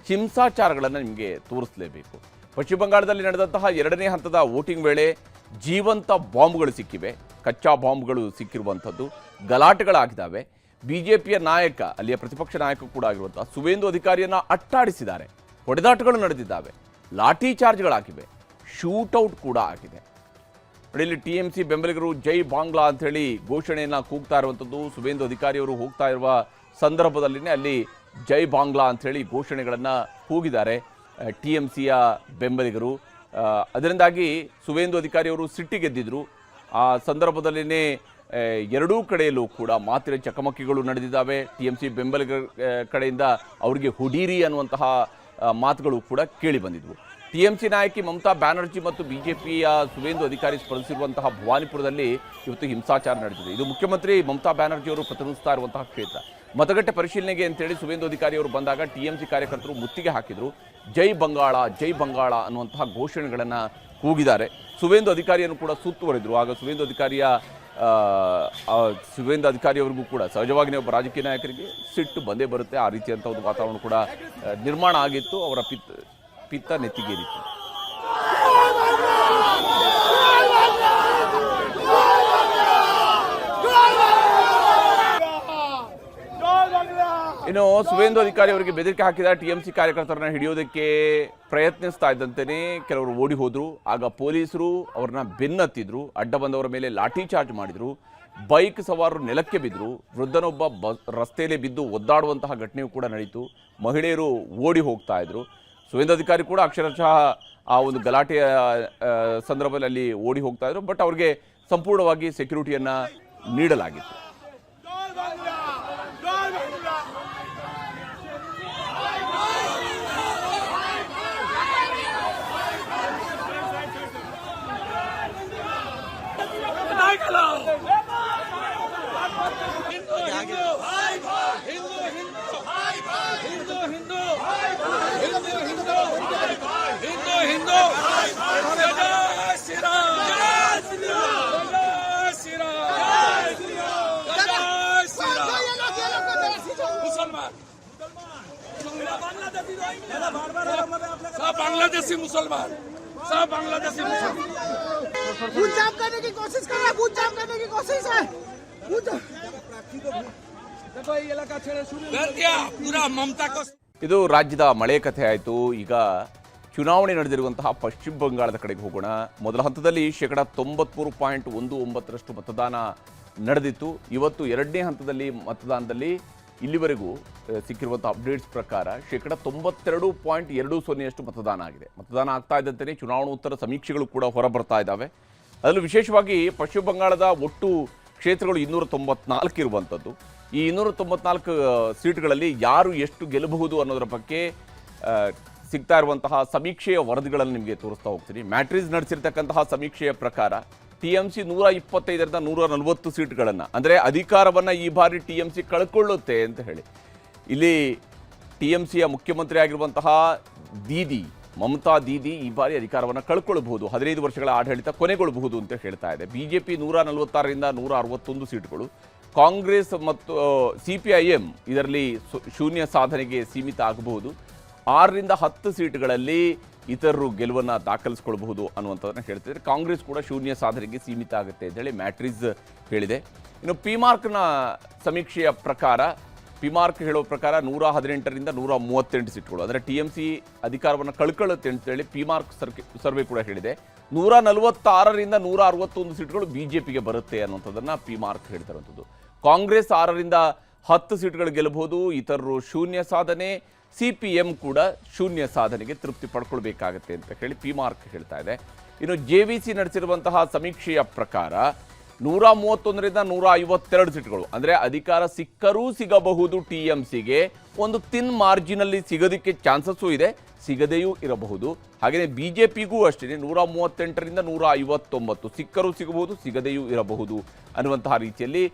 ಹಿಂಸಾಚಾರಗಳನ್ನು ನಿಮಗೆ ತೋರಿಸಲೇಬೇಕು. ಪಶ್ಚಿಮ ಬಂಗಾಳದಲ್ಲಿ ನಡೆದಂತಹ ಎರಡನೇ ಹಂತದ ವೋಟಿಂಗ್ ವೇಳೆ ಜೀವಂತ ಬಾಂಬ್ಗಳು ಸಿಕ್ಕಿವೆ, ಕಚ್ಚಾ ಬಾಂಬ್ಗಳು ಸಿಕ್ಕಿರುವಂಥದ್ದು, ಗಲಾಟೆಗಳಾಗಿದ್ದಾವೆ. ಬಿಜೆಪಿಯ ನಾಯಕ, ಅಲ್ಲಿಯ ಪ್ರತಿಪಕ್ಷ ನಾಯಕ ಕೂಡ ಆಗಿರುವಂತಹ ಸುವೇಂದು ಅಧಿಕಾರಿಯನ್ನ ಅಟ್ಟಾಡಿಸಿದ್ದಾರೆ. ಹೊಡೆದಾಟಗಳು ನಡೆದಿದ್ದಾವೆ, ಲಾಠಿ ಚಾರ್ಜ್ಗಳಾಗಿವೆ, ಶೂಟೌಟ್ ಕೂಡ ಆಗಿದೆ. ಇಲ್ಲಿ TMC ಬೆಂಬಲಿಗರು ಜೈ ಬಾಂಗ್ಲಾ ಅಂತ ಹೇಳಿ ಘೋಷಣೆಯನ್ನ ಕೂಗ್ತಾ ಇರುವಂಥದ್ದು. ಸುವೇಂದು ಅಧಿಕಾರಿಯವರು ಹೋಗ್ತಾ ಇರುವ ಸಂದರ್ಭದಲ್ಲಿನೇ ಅಲ್ಲಿ ಜೈ ಬಾಂಗ್ಲಾ ಅಂತ ಹೇಳಿ ಘೋಷಣೆಗಳನ್ನ ಕೂಗಿದ್ದಾರೆ TMCಯ ಬೆಂಬಲಿಗರು. ಅದರಿಂದಾಗಿ ಸುವೇಂದು ಅಧಿಕಾರಿಯವರು ಸಿಟ್ಟಿಗೆದ್ದಿದ್ರು. ಆ ಸಂದರ್ಭದಲ್ಲಿನೇ ಎರಡೂ ಕಡೆಯಲ್ಲೂ ಕೂಡ ಮಾತಿನ ಚಕಮಕಿಗಳು ನಡೆದಿದ್ದಾವೆ. TMC ಬೆಂಬಲಿಗರ ಕಡೆಯಿಂದ ಅವರಿಗೆ ಹುಡೀರಿ ಅನ್ನುವಂತಹ ಮಾತುಗಳು ಕೂಡ ಕೇಳಿ ಬಂದಿದ್ವು. TMC ನಾಯಕಿ ಮಮತಾ ಬ್ಯಾನರ್ಜಿ ಮತ್ತು ಬಿಜೆಪಿಯ ಸುವೇಂದು ಅಧಿಕಾರಿ ಸ್ಪರ್ಧಿಸಿರುವಂತಹ ಭವಾನಿಪುರದಲ್ಲಿ ಇವತ್ತು ಹಿಂಸಾಚಾರ ನಡೆದಿದೆ. ಇದು ಮುಖ್ಯಮಂತ್ರಿ ಮಮತಾ ಬ್ಯಾನರ್ಜಿ ಅವರು ಪ್ರತಿನಿಧಿಸ್ತಾ ಇರುವಂತಹ ಕ್ಷೇತ್ರ. ಮತಗಟ್ಟೆ ಪರಿಶೀಲನೆಗೆ ಅಂತೇಳಿ ಸುವೇಂದು ಅಧಿಕಾರಿ ಅವರು ಬಂದಾಗ TMC ಕಾರ್ಯಕರ್ತರು ಮುತ್ತಿಗೆ ಹಾಕಿದ್ರು. ಜೈ ಬಂಗಾಳ, ಜೈ ಬಂಗಾಳ ಅನ್ನುವಂತಹ ಘೋಷಣೆಗಳನ್ನು ಕೂಗಿದ್ದಾರೆ. ಸುವೇಂದು ಅಧಿಕಾರಿಯನ್ನು ಕೂಡ ಸುತ್ತುವರೆದ್ರು. ಆಗ ಸುವೇಂದು ಅಧಿಕಾರಿಯವರಿಗೂ ಕೂಡ ಸಹಜವಾಗಿ ಒಬ್ಬ ರಾಜಕೀಯ ನಾಯಕರಿಗೆ ಸಿಟ್ಟು ಬಂದೇ ಬರುತ್ತೆ. ಆ ರೀತಿಯಂಥ ಒಂದು ವಾತಾವರಣ ಕೂಡ ನಿರ್ಮಾಣ ಆಗಿತ್ತು. ಅವರ ಪಿತ್ತ ನೆತ್ತಿಗೇರಿತ್ತು. ಇನ್ನು ಸುವೇಂದು ಅಧಿಕಾರಿ ಅವರಿಗೆ ಬೆದರಿಕೆ ಹಾಕಿದ TMC ಕಾರ್ಯಕರ್ತರನ್ನ ಹಿಡಿಯೋದಕ್ಕೆ ಪ್ರಯತ್ನಿಸ್ತಾ ಇದ್ದಂತೆಯೇ ಕೆಲವರು ಓಡಿ ಹೋದ್ರು. ಆಗ ಪೊಲೀಸರು ಅವ್ರನ್ನ ಬೆನ್ನತ್ತಿದ್ರು. ಅಡ್ಡ ಬಂದವರ ಮೇಲೆ ಲಾಠಿ ಚಾರ್ಜ್ ಮಾಡಿದ್ರು. ಬೈಕ್ ಸವಾರರು ನೆಲಕ್ಕೆ ಬಿದ್ದರು. ವೃದ್ಧನೊಬ್ಬ ರಸ್ತೆಯಲ್ಲಿ ಬಿದ್ದು ಒದ್ದಾಡುವಂತಹ ಘಟನೆಯೂ ಕೂಡ ನಡೀತು. ಮಹಿಳೆಯರು ಓಡಿ ಹೋಗ್ತಾ ಇದ್ರು. ಸುವೇಂದು ಅಧಿಕಾರಿ ಕೂಡ ಅಕ್ಷರಶಃ ಆ ಒಂದು ಗಲಾಟೆಯ ಸಂದರ್ಭದಲ್ಲಿ ಅಲ್ಲಿ ಓಡಿ ಹೋಗ್ತಾ ಇದ್ರು. ಬಟ್ ಅವ್ರಿಗೆ ಸಂಪೂರ್ಣವಾಗಿ ಸೆಕ್ಯೂರಿಟಿಯನ್ನ ನೀಡಲಾಗಿತ್ತು. बांग्लादेशी मुसलमान, सब बांग्लादेशी मुसलमान बूथ जाम करने की कोशिश कर रहा है, बूथ जाम करने की कोशिश है। देखो ये इलाका छेड़े शुरू कर दिया पूरा ममता को. ಇದು ರಾಜ್ಯದ ಮಳೆ ಕಥೆ ಆಯಿತು. ಈಗ ಚುನಾವಣೆ ನಡೆದಿರುವಂತಹ ಪಶ್ಚಿಮ ಬಂಗಾಳದ ಕಡೆಗೆ ಹೋಗೋಣ. ಮೊದಲ ಹಂತದಲ್ಲಿ 93.19% ಮತದಾನ ನಡೆದಿತ್ತು. ಇವತ್ತು ಎರಡನೇ ಹಂತದಲ್ಲಿ ಮತದಾನದಲ್ಲಿ ಇಲ್ಲಿವರೆಗೂ ಸಿಕ್ಕಿರುವಂಥ ಅಪ್ಡೇಟ್ಸ್ ಪ್ರಕಾರ 92.20% ಮತದಾನ ಆಗಿದೆ. ಮತದಾನ ಆಗ್ತಾ ಇದ್ದಂತೆಯೇ ಚುನಾವಣೋತ್ತರ ಸಮೀಕ್ಷೆಗಳು ಕೂಡ ಹೊರಬರ್ತಾ ಇದ್ದಾವೆ. ಅದರಲ್ಲೂ ವಿಶೇಷವಾಗಿ ಪಶ್ಚಿಮ ಬಂಗಾಳದ ಒಟ್ಟು ಕ್ಷೇತ್ರಗಳು 294 ಇರುವಂಥದ್ದು. ಈ 294 ಸೀಟ್ಗಳಲ್ಲಿ ಯಾರು ಎಷ್ಟು ಗೆಲ್ಲಬಹುದು ಅನ್ನೋದರ ಬಗ್ಗೆ ಸಿಗ್ತಾ ಇರುವಂತಹ ಸಮೀಕ್ಷೆಯ ವರದಿಗಳನ್ನು ನಿಮಗೆ ತೋರಿಸ್ತಾ ಹೋಗ್ತೀನಿ. ಮ್ಯಾಟ್ರಿಸ್ ನಡೆಸಿರ್ತಕ್ಕಂತಹ ಸಮೀಕ್ಷೆಯ ಪ್ರಕಾರ TMC 125ರಿಂದ 140 ಸೀಟ್ಗಳನ್ನು, ಅಂದರೆ ಅಧಿಕಾರವನ್ನು ಈ ಬಾರಿ TMC ಕಳ್ಕೊಳ್ಳುತ್ತೆ ಅಂತ ಹೇಳಿ. ಇಲ್ಲಿ TMCಯ ಮುಖ್ಯಮಂತ್ರಿ ಆಗಿರುವಂತಹ ಮಮತಾ ದೀದಿ ಈ ಬಾರಿ ಅಧಿಕಾರವನ್ನು ಕಳ್ಕೊಳ್ಬಹುದು, 15 ವರ್ಷಗಳ ಆಡಳಿತ ಕೊನೆಗೊಳ್ಳಬಹುದು ಅಂತ ಹೇಳ್ತಾ ಇದೆ. BJP 146ರಿಂದ 161 ಸೀಟ್ಗಳು, ಕಾಂಗ್ರೆಸ್ ಮತ್ತು CPIM ಇದರಲ್ಲಿ ಶೂನ್ಯ ಸಾಧನೆಗೆ ಸೀಮಿತ ಆಗಬಹುದು. 6ರಿಂದ 10 ಸೀಟ್ಗಳಲ್ಲಿ ಇತರರು ಗೆಲುವನ್ನು ದಾಖಲಿಸಿಕೊಳ್ಳಬಹುದು ಅನ್ನುವಂಥದ್ದನ್ನು ಹೇಳ್ತಿದ್ದಾರೆ. ಕಾಂಗ್ರೆಸ್ ಕೂಡ ಶೂನ್ಯ ಸಾಧನೆಗೆ ಸೀಮಿತ ಆಗುತ್ತೆ ಅಂತೇಳಿ ಮ್ಯಾಟ್ರಿಸ್ ಹೇಳಿದೆ. ಇನ್ನು ಪಿಮಾರ್ಕ್ನ ಸಮೀಕ್ಷೆಯ ಪ್ರಕಾರ, ಪಿಮಾರ್ಕ್ ಹೇಳೋ ಪ್ರಕಾರ 118ರಿಂದ 138 ಸೀಟ್ಗಳು, ಅಂದರೆ TMC ಅಧಿಕಾರವನ್ನು ಕಳ್ಕೊಳ್ಳುತ್ತೆ ಅಂತೇಳಿ ಪಿಮಾರ್ಕ್ ಸರ್ವೆ ಕೂಡ ಹೇಳಿದೆ. 146ರಿಂದ 161 ಸೀಟ್ಗಳು BJPಗೆ ಬರುತ್ತೆ ಅನ್ನುವಂಥದ್ದನ್ನು ಪಿಮಾರ್ಕ್ ಹೇಳ್ತಿರುವಂಥದ್ದು. ಕಾಂಗ್ರೆಸ್ 6ರಿಂದ 10 ಸೀಟ್ಗಳು ಗೆಲ್ಲಬಹುದು, ಇತರರು ಶೂನ್ಯ ಸಾಧನೆ, CPM ಕೂಡ ಶೂನ್ಯ ಸಾಧನೆಗೆ ತೃಪ್ತಿ ಪಡ್ಕೊಳ್ಬೇಕಾಗತ್ತೆ ಅಂತ ಹೇಳಿ ಪಿಮಾರ್ಕ್ ಹೇಳ್ತಾ ಇದೆ. ಇನ್ನು JVC ನಡೆಸಿರುವಂತಹ ಸಮೀಕ್ಷೆಯ ಪ್ರಕಾರ 131ರಿಂದ 152 ಸೀಟ್ಗಳು, ಅಂದರೆ ಅಧಿಕಾರ ಸಿಕ್ಕರೂ ಸಿಗಬಹುದು TMCಗೆ, ಒಂದು ತಿನ್ ಮಾರ್ಜಿನಲ್ಲಿ ಸಿಗೋದಕ್ಕೆ ಚಾನ್ಸಸ್ಸು ಇದೆ, ಸಿಗದೆಯೂ ಇರಬಹುದು. ಹಾಗೆಯೇ BJPಗೂ ಅಷ್ಟೇ 138ರಿಂದ 159 ಸಿಕ್ಕರೂ ಸಿಗಬಹುದು, ಸಿಗದೆಯೂ ಇರಬಹುದು ಅನ್ನುವಂತಹ ರೀತಿಯಲ್ಲಿ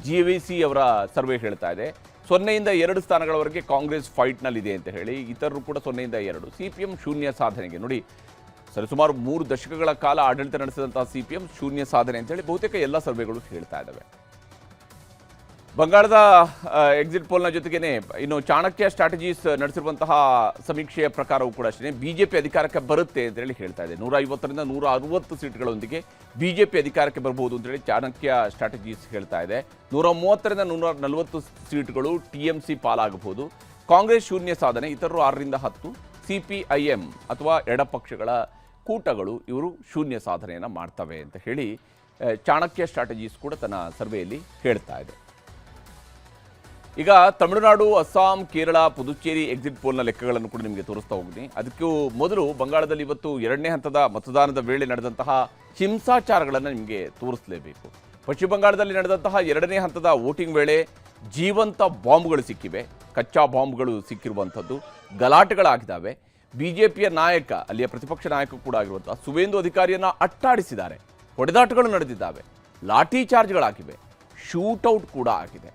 JVC ಅವರ ಸರ್ವೆ ಹೇಳ್ತಾ ಇದೆ. 0ಯಿಂದ 2 ಸ್ಥಾನಗಳವರೆಗೆ ಕಾಂಗ್ರೆಸ್ ಫೈಟ್ನಲ್ಲಿದೆ ಅಂತ ಹೇಳಿ, ಇತರರು ಕೂಡ 0ಯಿಂದ 2. CPM ಶೂನ್ಯ ಸಾಧನೆಗೆ, ನೋಡಿ ಸರಿಸುಮಾರು 3 ದಶಕಗಳ ಕಾಲ ಆಡಳಿತ ನಡೆಸಿದಂತಹ CPM ಶೂನ್ಯ ಸಾಧನೆ ಅಂತೇಳಿ ಬಹುತೇಕ ಎಲ್ಲ ಸರ್ವೆಗಳು ಹೇಳ್ತಾ ಇದ್ದಾವೆ. ಬಂಗಾಳದ ಎಕ್ಸಿಟ್ ಪೋಲ್ನ ಜೊತೆಗೇನೆ ಇನ್ನು ಚಾಣಕ್ಯ ಸ್ಟ್ರಾಟಜೀಸ್ ನಡೆಸಿರುವಂತಹ ಸಮೀಕ್ಷೆಯ ಪ್ರಕಾರವೂ ಕೂಡ ಅಷ್ಟೇ ಬಿಜೆಪಿ ಅಧಿಕಾರಕ್ಕೆ ಬರುತ್ತೆ ಅಂತ ಹೇಳಿ ಹೇಳ್ತಾ ಇದೆ. 150ರಿಂದ 160 ಸೀಟ್ಗಳೊಂದಿಗೆ ಬಿಜೆಪಿ ಅಧಿಕಾರಕ್ಕೆ ಬರಬಹುದು ಅಂತ ಹೇಳಿ ಚಾಣಕ್ಯ ಸ್ಟ್ರಾಟಜೀಸ್ ಹೇಳ್ತಾ ಇದೆ. 130ರಿಂದ 140 ಸೀಟ್ಗಳು ಟಿಎಂಸಿ ಪಾಲಾಗಬಹುದು. ಕಾಂಗ್ರೆಸ್ ಶೂನ್ಯ ಸಾಧನೆ, ಇತರರು 6ರಿಂದ 10, ಸಿಪಿಐಎಂ ಅಥವಾ ಎಡಪಕ್ಷಗಳ ಕೂಟಗಳು ಇವರು ಶೂನ್ಯ ಸಾಧನೆಯನ್ನು ಮಾಡ್ತವೆ ಅಂತ ಹೇಳಿ ಚಾಣಕ್ಯ ಸ್ಟ್ರಾಟಜೀಸ್ ಕೂಡ ತನ್ನ ಸರ್ವೆಯಲ್ಲಿ ಹೇಳ್ತಾ ಇದೆ. ಈಗ ತಮಿಳುನಾಡು, ಅಸ್ಸಾಂ, ಕೇರಳ, ಪುದುಚೇರಿ ಎಕ್ಸಿಟ್ ಪೋಲ್ನ ಲೆಕ್ಕಗಳನ್ನು ಕೂಡ ನಿಮಗೆ ತೋರಿಸ್ತಾ ಹೋಗ್ತೀನಿ. ಅದಕ್ಕೂ ಮೊದಲು ಬಂಗಾಳದಲ್ಲಿ ಇವತ್ತು 2ನೇ ಹಂತದ ಮತದಾನದ ವೇಳೆ ನಡೆದಂತಹ ಹಿಂಸಾಚಾರಗಳನ್ನು ನಿಮಗೆ ತೋರಿಸಲೇಬೇಕು. ಪಶ್ಚಿಮ ಬಂಗಾಳದಲ್ಲಿ ನಡೆದಂತಹ 2ನೇ ಹಂತದ ವೋಟಿಂಗ್ ವೇಳೆ ಜೀವಂತ ಬಾಂಬ್ಗಳು ಸಿಕ್ಕಿವೆ, ಕಚ್ಚಾ ಬಾಂಬ್ಗಳು ಸಿಕ್ಕಿರುವಂಥದ್ದು, ಗಲಾಟೆಗಳಾಗಿದ್ದಾವೆ. ಬಿಜೆಪಿಯ ನಾಯಕ, ಅಲ್ಲಿಯ ಪ್ರತಿಪಕ್ಷ ನಾಯಕ ಕೂಡ ಆಗಿರುವಂತಹ ಸುವೇಂದು ಅಧಿಕಾರಿಯನ್ನು ಅಟ್ಟಾಡಿಸಿದ್ದಾರೆ, ಹೊಡೆದಾಟಗಳು ನಡೆದಿದ್ದಾವೆ, ಲಾಠಿ ಚಾರ್ಜ್ಗಳಾಗಿವೆ, ಶೂಟೌಟ್ ಕೂಡ ಆಗಿದೆ.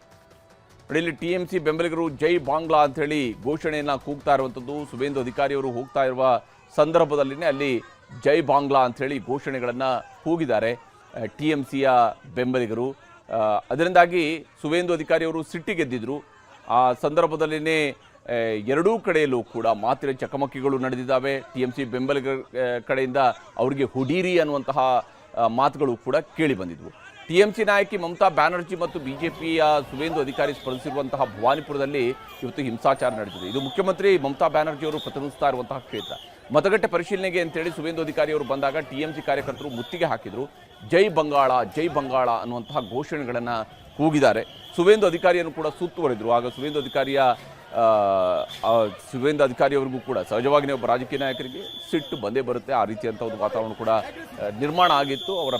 ಇಲ್ಲಿ ಟಿಎಂಸಿ ಬೆಂಬಲಿಗರು ಜೈ ಬಾಂಗ್ಲಾ ಅಂತ ಹೇಳಿ ಘೋಷಣೆಯನ್ನು ಕೂಗ್ತಾ ಇರುವಂಥದ್ದು. ಸುವೇಂದು ಅಧಿಕಾರಿಯವರು ಹೋಗ್ತಾ ಇರುವ ಸಂದರ್ಭದಲ್ಲಿನೇ ಅಲ್ಲಿ ಜೈ ಬಾಂಗ್ಲಾ ಅಂತ ಹೇಳಿ ಘೋಷಣೆಗಳನ್ನು ಕೂಗಿದ್ದಾರೆ ಟಿಎಂಸಿಯ ಬೆಂಬಲಿಗರು. ಅದರಿಂದಾಗಿ ಸುವೇಂದು ಅಧಿಕಾರಿಯವರು ಸಿಟ್ಟಿಗೆದ್ದಿದ್ರು. ಆ ಸಂದರ್ಭದಲ್ಲಿನೇ ಎರಡೂ ಕಡೆಯಲ್ಲೂ ಕೂಡ ಮಾತಿನ ಚಕಮಕಿಗಳು ನಡೆದಿದ್ದಾವೆ. ಟಿಎಂಸಿ ಬೆಂಬಲಿಗರ ಕಡೆಯಿಂದ ಅವರಿಗೆ ಹುಡೀರಿ ಅನ್ನುವಂತಹ ಮಾತುಗಳು ಕೂಡ ಕೇಳಿ ಬಂದಿದ್ವು. ಟಿಎಂಸಿ ನಾಯಕಿ ಮಮತಾ ಬ್ಯಾನರ್ಜಿ ಮತ್ತು ಬಿಜೆಪಿಯ ಸುವೇಂದು ಅಧಿಕಾರಿ ಸ್ಪರ್ಧಿಸಿರುವಂತಹ ಭವಾನಿಪುರದಲ್ಲಿ ಇವತ್ತು ಹಿಂಸಾಚಾರ ನಡೆದಿದೆ. ಇದು ಮುಖ್ಯಮಂತ್ರಿ ಮಮತಾ ಬ್ಯಾನರ್ಜಿ ಅವರು ಪ್ರತಿನಿಧಿಸ್ತಾ ಇರುವಂತಹ ಕ್ಷೇತ್ರ. ಮತಗಟ್ಟೆ ಪರಿಶೀಲನೆಗೆ ಅಂತೇಳಿ ಸುವೇಂದು ಅಧಿಕಾರಿ ಅವರು ಬಂದಾಗ ಟಿಎಂಸಿ ಕಾರ್ಯಕರ್ತರು ಮುತ್ತಿಗೆ ಹಾಕಿದ್ರು. ಜೈ ಬಂಗಾಳ, ಜೈ ಬಂಗಾಳ ಅನ್ನುವಂತಹ ಘೋಷಣೆಗಳನ್ನು ಕೂಗಿದ್ದಾರೆ. ಸುವೇಂದು ಅಧಿಕಾರಿಯನ್ನು ಕೂಡ ಸುತ್ತುವರಿದ್ರು. ಆಗ ಸುವೇಂದು ಅಧಿಕಾರಿಯವರಿಗೂ ಕೂಡ ಸಹಜವಾಗಿ ಒಬ್ಬ ರಾಜಕೀಯ ನಾಯಕರಿಗೆ ಸಿಟ್ಟು ಬಂದೇ ಬರುತ್ತೆ. ಆ ರೀತಿಯಂಥ ಒಂದು ವಾತಾವರಣ ಕೂಡ ನಿರ್ಮಾಣ ಆಗಿತ್ತು. ಅವರ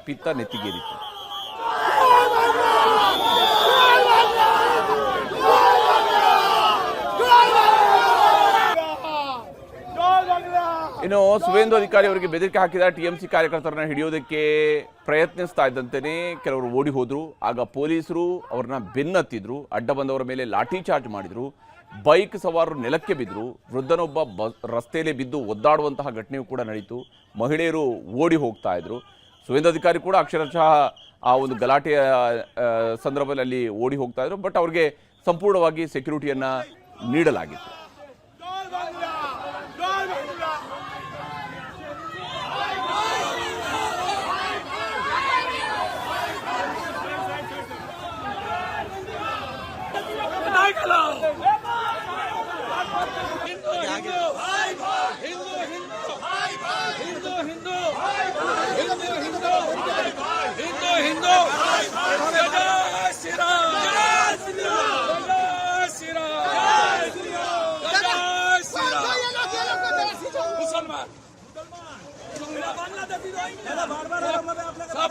ಪಿತ್ತ ನೆತ್ತಿಗೇರಿತ್ತು. ಇನ್ನು ಸುವೇಂದು ಅಧಿಕಾರಿ ಅವರಿಗೆ ಬೆದರಿಕೆ ಹಾಕಿದ ಟಿಎಂಸಿ ಕಾರ್ಯಕರ್ತರನ್ನ ಹಿಡಿಯೋದಕ್ಕೆ ಪ್ರಯತ್ನಿಸ್ತಾ ಇದ್ದಂತೆಯೇ ಕೆಲವರು ಓಡಿ ಹೋದ್ರು. ಆಗ ಪೊಲೀಸರು ಅವ್ರನ್ನ ಬೆನ್ನತ್ತಿದ್ರು, ಅಡ್ಡ ಬಂದವರ ಮೇಲೆ ಲಾಠಿ ಚಾರ್ಜ್ ಮಾಡಿದ್ರು, ಬೈಕ್ ಸವಾರರು ನೆಲಕ್ಕೆ ಬಿದ್ದರು, ವೃದ್ಧನೊಬ್ಬ ರಸ್ತೆಯಲ್ಲಿ ಬಿದ್ದು ಒದ್ದಾಡುವಂತಹ ಘಟನೆಯೂ ಕೂಡ ನಡೀತು. ಮಹಿಳೆಯರು ಓಡಿ ಹೋಗ್ತಾ ಇದ್ರು. ಸುವೇಂದು ಅಧಿಕಾರಿ ಕೂಡ ಅಕ್ಷರಶಃ ಆ ಒಂದು ಗಲಾಟೆಯ ಸಂದರ್ಭದಲ್ಲಿ ಅಲ್ಲಿ ಓಡಿ ಹೋಗ್ತಾ ಇದ್ರು. ಬಟ್ ಅವ್ರಿಗೆ ಸಂಪೂರ್ಣವಾಗಿ ಸೆಕ್ಯೂರಿಟಿಯನ್ನು ನೀಡಲಾಗಿತ್ತು.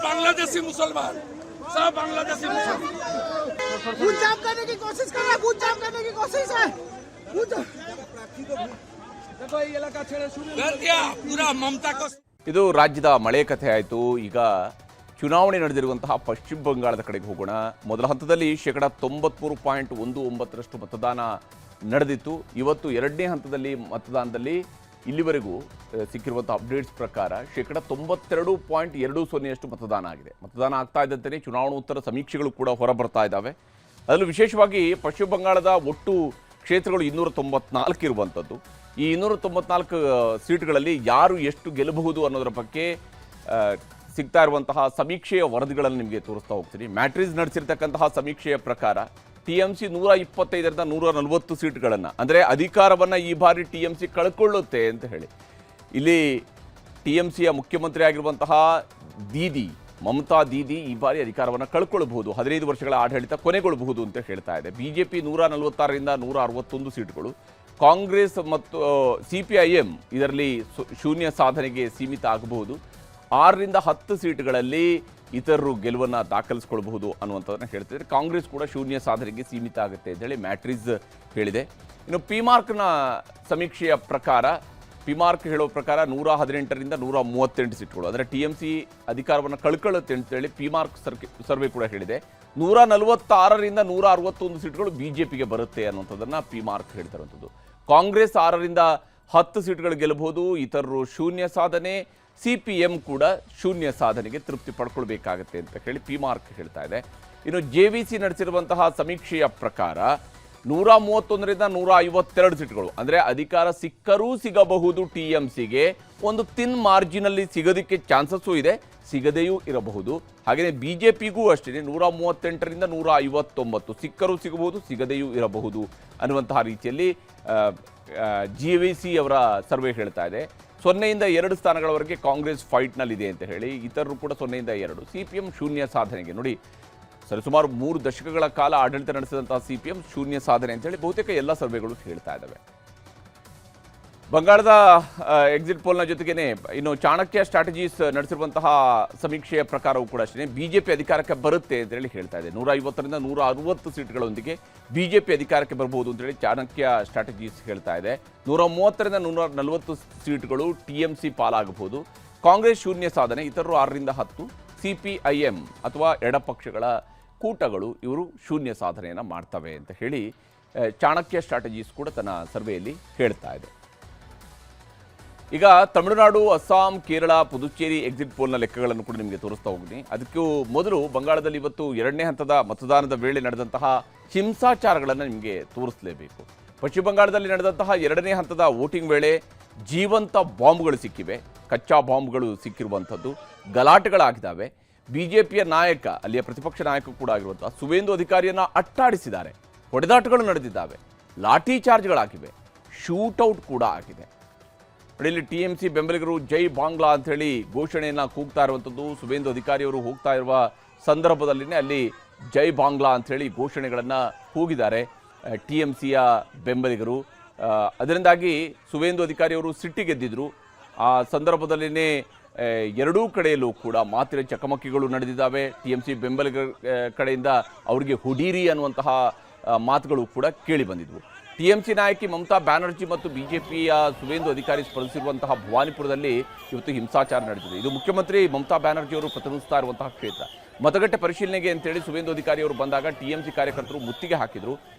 बांग्लादेशी मुसलमान, सब बांग्लादेशी मुसलमान गुंजाम करने की कोशिश कर रहा है, गुंजाम करने की कोशिश है। देखो ये इलाका छेड़े शुरू कर दिया पूरा ममता को. ಇದು ರಾಜ್ಯದ ಮಳೆ ಕಥೆ ಆಯಿತು. ಈಗ ಚುನಾವಣೆ ನಡೆದಿರುವಂತಹ ಪಶ್ಚಿಮ ಬಂಗಾಳದ ಕಡೆಗೆ ಹೋಗೋಣ. ಮೊದಲ ಹಂತದಲ್ಲಿ 93.19% ಮತದಾನ ನಡೆದಿತ್ತು. ಇವತ್ತು 2ನೇ ಹಂತದಲ್ಲಿ ಮತದಾನದಲ್ಲಿ ಇಲ್ಲಿವರೆಗೂ ಸಿಕ್ಕಿರುವಂಥ ಅಪ್ಡೇಟ್ಸ್ ಪ್ರಕಾರ 92.20% ಮತದಾನ ಆಗಿದೆ. ಮತದಾನ ಆಗ್ತಾ ಇದ್ದಂತೆಯೇ ಚುನಾವಣೋತ್ತರ ಸಮೀಕ್ಷೆಗಳು ಕೂಡ ಹೊರಬರ್ತಾ ಇದ್ದಾವೆ. ಅದರಲ್ಲೂ ವಿಶೇಷವಾಗಿ ಪಶ್ಚಿಮ ಬಂಗಾಳದ ಒಟ್ಟು ಕ್ಷೇತ್ರಗಳು 294 ಇರುವಂಥದ್ದು. ಈ 294 ಸೀಟ್ಗಳಲ್ಲಿ ಯಾರು ಎಷ್ಟು ಗೆಲ್ಲಬಹುದು ಅನ್ನೋದರ ಬಗ್ಗೆ ಸಿಗ್ತಾ ಇರುವಂತಹ ಸಮೀಕ್ಷೆಯ ವರದಿಗಳನ್ನು ನಿಮಗೆ ತೋರಿಸ್ತಾ ಹೋಗ್ತೀನಿ. ಮ್ಯಾಟ್ರಿಸ್ ನಡೆಸಿರ್ತಕ್ಕಂತಹ ಸಮೀಕ್ಷೆಯ ಪ್ರಕಾರ ಟಿಎಂಸಿ 125ರಿಂದ 140 ಸೀಟ್ಗಳನ್ನು, ಅಂದರೆ ಅಧಿಕಾರವನ್ನು ಈ ಬಾರಿ ಟಿಎಂಸಿ ಕಳ್ಕೊಳ್ಳುತ್ತೆ ಅಂತ ಹೇಳಿ. ಇಲ್ಲಿ ಟಿಎಂಸಿಯ ಮುಖ್ಯಮಂತ್ರಿ ಆಗಿರುವಂತಹ ಮಮತಾ ದೀದಿ ಈ ಬಾರಿ ಅಧಿಕಾರವನ್ನು ಕಳ್ಕೊಳ್ಬಹುದು, 15 ವರ್ಷಗಳ ಆಡಳಿತ ಕೊನೆಗೊಳ್ಳಬಹುದು ಅಂತ ಹೇಳ್ತಾ ಇದೆ. ಬಿಜೆಪಿ 146ರಿಂದ 161 ಸೀಟ್ಗಳು, ಕಾಂಗ್ರೆಸ್ ಮತ್ತು ಸಿಪಿಐಎಂ ಇದರಲ್ಲಿ ಶೂನ್ಯ ಸಾಧನೆಗೆ ಸೀಮಿತ ಆಗಬಹುದು. 6ರಿಂದ 10 ಸೀಟ್ಗಳಲ್ಲಿ ಇತರರು ಗೆಲುವನ್ನು ದಾಖಲಿಸಿಕೊಳ್ಳಬಹುದು ಅನ್ನುವಂಥದ್ದನ್ನು ಹೇಳ್ತಿದ್ದಾರೆ. ಕಾಂಗ್ರೆಸ್ ಕೂಡ ಶೂನ್ಯ ಸಾಧನೆಗೆ ಸೀಮಿತ ಆಗುತ್ತೆ ಅಂತೇಳಿ ಮ್ಯಾಟ್ರಿಸ್ ಹೇಳಿದೆ. ಇನ್ನು ಪಿಮಾರ್ಕ್ನ ಸಮೀಕ್ಷೆಯ ಪ್ರಕಾರ, ಪಿಮಾರ್ಕ್ ಹೇಳೋ ಪ್ರಕಾರ 118ರಿಂದ 138 ಸೀಟ್ಗಳು, ಅಂದರೆ ಟಿಎಂಸಿ ಅಧಿಕಾರವನ್ನು ಕಳ್ಕೊಳ್ಳುತ್ತೆ ಅಂತೇಳಿ ಪಿಮಾರ್ಕ್ ಸರ್ವೆ ಕೂಡ ಹೇಳಿದೆ. 146ರಿಂದ 161 ಸೀಟ್ಗಳು ಬಿಜೆಪಿಗೆ ಬರುತ್ತೆ ಅನ್ನುವಂಥದ್ದನ್ನು ಪಿಮಾರ್ಕ್ ಹೇಳ್ತಿರುವಂಥದ್ದು. ಕಾಂಗ್ರೆಸ್ 6ರಿಂದ 10 ಸೀಟ್ಗಳು ಗೆಲ್ಲಬಹುದು, ಇತರರು ಶೂನ್ಯ ಸಾಧನೆ. CPM ಕೂಡ ಶೂನ್ಯ ಸಾಧನೆಗೆ ತೃಪ್ತಿ ಪಡ್ಕೊಳ್ಬೇಕಾಗತ್ತೆ ಅಂತ ಹೇಳಿ ಪಿ ಮಾರ್ಕ್ ಹೇಳ್ತಾ ಇದೆ. ಇನ್ನು JVC ನಡೆಸಿರುವಂತಹ ಸಮೀಕ್ಷೆಯ ಪ್ರಕಾರ 131ರಿಂದ 152 ಸೀಟ್ಗಳು, ಅಂದರೆ ಅಧಿಕಾರ ಸಿಕ್ಕರೂ ಸಿಗಬಹುದು TMCಗೆ, ಒಂದು ತಿನ್ ಮಾರ್ಜಿನಲ್ಲಿ ಸಿಗೋದಕ್ಕೆ ಚಾನ್ಸಸ್ಸು ಇದೆ, ಸಿಗದೆಯೂ ಇರಬಹುದು. ಹಾಗೆಯೇ BJPಗೂ ಅಷ್ಟೇ 138ರಿಂದ 159 ಸಿಕ್ಕರೂ ಸಿಗಬಹುದು, ಸಿಗದೆಯೂ ಇರಬಹುದು ಅನ್ನುವಂತಹ ರೀತಿಯಲ್ಲಿ JVC ಅವರ ಸರ್ವೆ ಹೇಳ್ತಾ ಇದೆ. 0ಯಿಂದ 2 ಸ್ಥಾನಗಳವರೆಗೆ ಕಾಂಗ್ರೆಸ್ ಫೈಟ್ನಲ್ಲಿದೆ ಅಂತ ಹೇಳಿ, ಇತರರು ಕೂಡ 0ಯಿಂದ 2. CPM ಶೂನ್ಯ ಸಾಧನೆಗೆ ನೋಡಿ, ಸರಿಸುಮಾರು 3 ದಶಕಗಳ ಕಾಲ ಆಡಳಿತ ನಡೆಸಿದಂತಹ CPM ಶೂನ್ಯ ಸಾಧನೆ ಅಂತ ಹೇಳಿ ಬಹುತೇಕ ಎಲ್ಲ ಸರ್ವೆಗಳು ಹೇಳ್ತಾ ಇದ್ದಾವೆ. ಬಂಗಾಳದ ಎಕ್ಸಿಟ್ ಪೋಲ್ನ ಜೊತೆಗೇನೆ ಇನ್ನು ಚಾಣಕ್ಯ ಸ್ಟ್ರಾಟಜೀಸ್ ನಡೆಸಿರುವಂತಹ ಸಮೀಕ್ಷೆಯ ಪ್ರಕಾರವೂ ಕೂಡ ಅಷ್ಟೇ BJP ಅಧಿಕಾರಕ್ಕೆ ಬರುತ್ತೆ ಅಂತ ಹೇಳಿ ಹೇಳ್ತಾ ಇದೆ. 150ರಿಂದ 160 ಸೀಟ್ಗಳೊಂದಿಗೆ BJP ಅಧಿಕಾರಕ್ಕೆ ಬರಬಹುದು ಅಂತೇಳಿ ಚಾಣಕ್ಯ ಸ್ಟ್ರಾಟಜೀಸ್ ಹೇಳ್ತಾ ಇದೆ. 130ರಿಂದ 140 ಸೀಟ್ಗಳು TMC ಪಾಲಾಗಬಹುದು. ಕಾಂಗ್ರೆಸ್ ಶೂನ್ಯ ಸಾಧನೆ, ಇತರರು 6ರಿಂದ 10. CPIM ಅಥವಾ ಎಡಪಕ್ಷಗಳ ಕೂಟಗಳು ಇವರು ಶೂನ್ಯ ಸಾಧನೆಯನ್ನು ಮಾಡ್ತವೆ ಅಂತ ಹೇಳಿ ಚಾಣಕ್ಯ ಸ್ಟ್ರಾಟಜೀಸ್ ಕೂಡ ತನ್ನ ಸರ್ವೆಯಲ್ಲಿ ಹೇಳ್ತಾ ಇದೆ. ಈಗ ತಮಿಳುನಾಡು, ಅಸ್ಸಾಂ, ಕೇರಳ, ಪುದುಚೇರಿ ಎಕ್ಸಿಟ್ ಪೋಲ್ನ ಲೆಕ್ಕಗಳನ್ನು ಕೂಡ ನಿಮಗೆ ತೋರಿಸ್ತಾ ಹೋಗ್ತೀನಿ. ಅದಕ್ಕೂ ಮೊದಲು ಬಂಗಾಳದಲ್ಲಿ ಇವತ್ತು 2ನೇ ಹಂತದ ಮತದಾನದ ವೇಳೆ ನಡೆದಂತಹ ಹಿಂಸಾಚಾರಗಳನ್ನು ನಿಮಗೆ ತೋರಿಸಲೇಬೇಕು. ಪಶ್ಚಿಮ ಬಂಗಾಳದಲ್ಲಿ ನಡೆದಂತಹ 2ನೇ ಹಂತದ ವೋಟಿಂಗ್ ವೇಳೆ ಜೀವಂತ ಬಾಂಬ್ಗಳು ಸಿಕ್ಕಿವೆ, ಕಚ್ಚಾ ಬಾಂಬ್ಗಳು ಸಿಕ್ಕಿರುವಂಥದ್ದು, ಗಲಾಟೆಗಳಾಗಿದ್ದಾವೆ. BJPಯ ನಾಯಕ, ಅಲ್ಲಿಯ ಪ್ರತಿಪಕ್ಷ ನಾಯಕ ಕೂಡ ಆಗಿರುವಂತಹ ಸುವೇಂದು ಅಧಿಕಾರಿಯನ್ನು ಅಟ್ಟಾಡಿಸಿದ್ದಾರೆ, ಹೊಡೆದಾಟಗಳು ನಡೆದಿದ್ದಾವೆ, ಲಾಠಿ ಚಾರ್ಜ್ಗಳಾಗಿವೆ, ಶೂಟೌಟ್ ಕೂಡ ಆಗಿದೆ. ಇಲ್ಲಿ TMC ಬೆಂಬಲಿಗರು ಜೈ ಬಾಂಗ್ಲಾ ಅಂತ ಹೇಳಿ ಘೋಷಣೆಯನ್ನು ಕೂಗ್ತಾ ಇರುವಂಥದ್ದು. ಸುವೇಂದು ಅಧಿಕಾರಿಯವರು ಹೋಗ್ತಾ ಇರುವ ಸಂದರ್ಭದಲ್ಲಿನೇ ಅಲ್ಲಿ ಜೈ ಬಾಂಗ್ಲಾ ಅಂತ ಹೇಳಿ ಘೋಷಣೆಗಳನ್ನು ಕೂಗಿದ್ದಾರೆ TMCಯ ಬೆಂಬಲಿಗರು. ಅದರಿಂದಾಗಿ ಸುವೇಂದು ಅಧಿಕಾರಿಯವರು ಸಿಟ್ಟಿಗೆದ್ದಿದ್ರು. ಆ ಸಂದರ್ಭದಲ್ಲಿನೇ ಎರಡೂ ಕಡೆಯಲ್ಲೂ ಕೂಡ ಮಾತಿನ ಚಕಮಕಿಗಳು ನಡೆದಿದ್ದಾವೆ. TMC ಬೆಂಬಲಿಗರ ಕಡೆಯಿಂದ ಅವರಿಗೆ ಹುಡೀರಿ ಅನ್ನುವಂತಹ ಮಾತುಗಳು ಕೂಡ ಕೇಳಿ ಬಂದಿದ್ವು. TMC ನಾಯಕಿ ಮಮತಾ ಬ್ಯಾನರ್ಜಿ ಮತ್ತು BJPಯ ಸುವೇಂದು ಅಧಿಕಾರಿ ಸ್ಪರ್ಧಿಸಿರುವಂತಹ ಭವಾನಿಪುರದಲ್ಲಿ ಇವತ್ತು ಹಿಂಸಾಚಾರ ನಡೆದಿದೆ. ಇದು ಮುಖ್ಯಮಂತ್ರಿ ಮಮತಾ ಬ್ಯಾನರ್ಜಿ ಅವರು ಪ್ರತಿನಿಧಿಸ್ತಾ ಇರುವಂತಹ ಕ್ಷೇತ್ರ. ಮತಗಟ್ಟೆ ಪರಿಶೀಲನೆಗೆ ಅಂತೇಳಿ ಸುವೇಂದು ಅಧಿಕಾರಿ ಅವರು ಬಂದಾಗ TMC ಕಾರ್ಯಕರ್ತರು ಮುತ್ತಿಗೆ ಹಾಕಿದರು.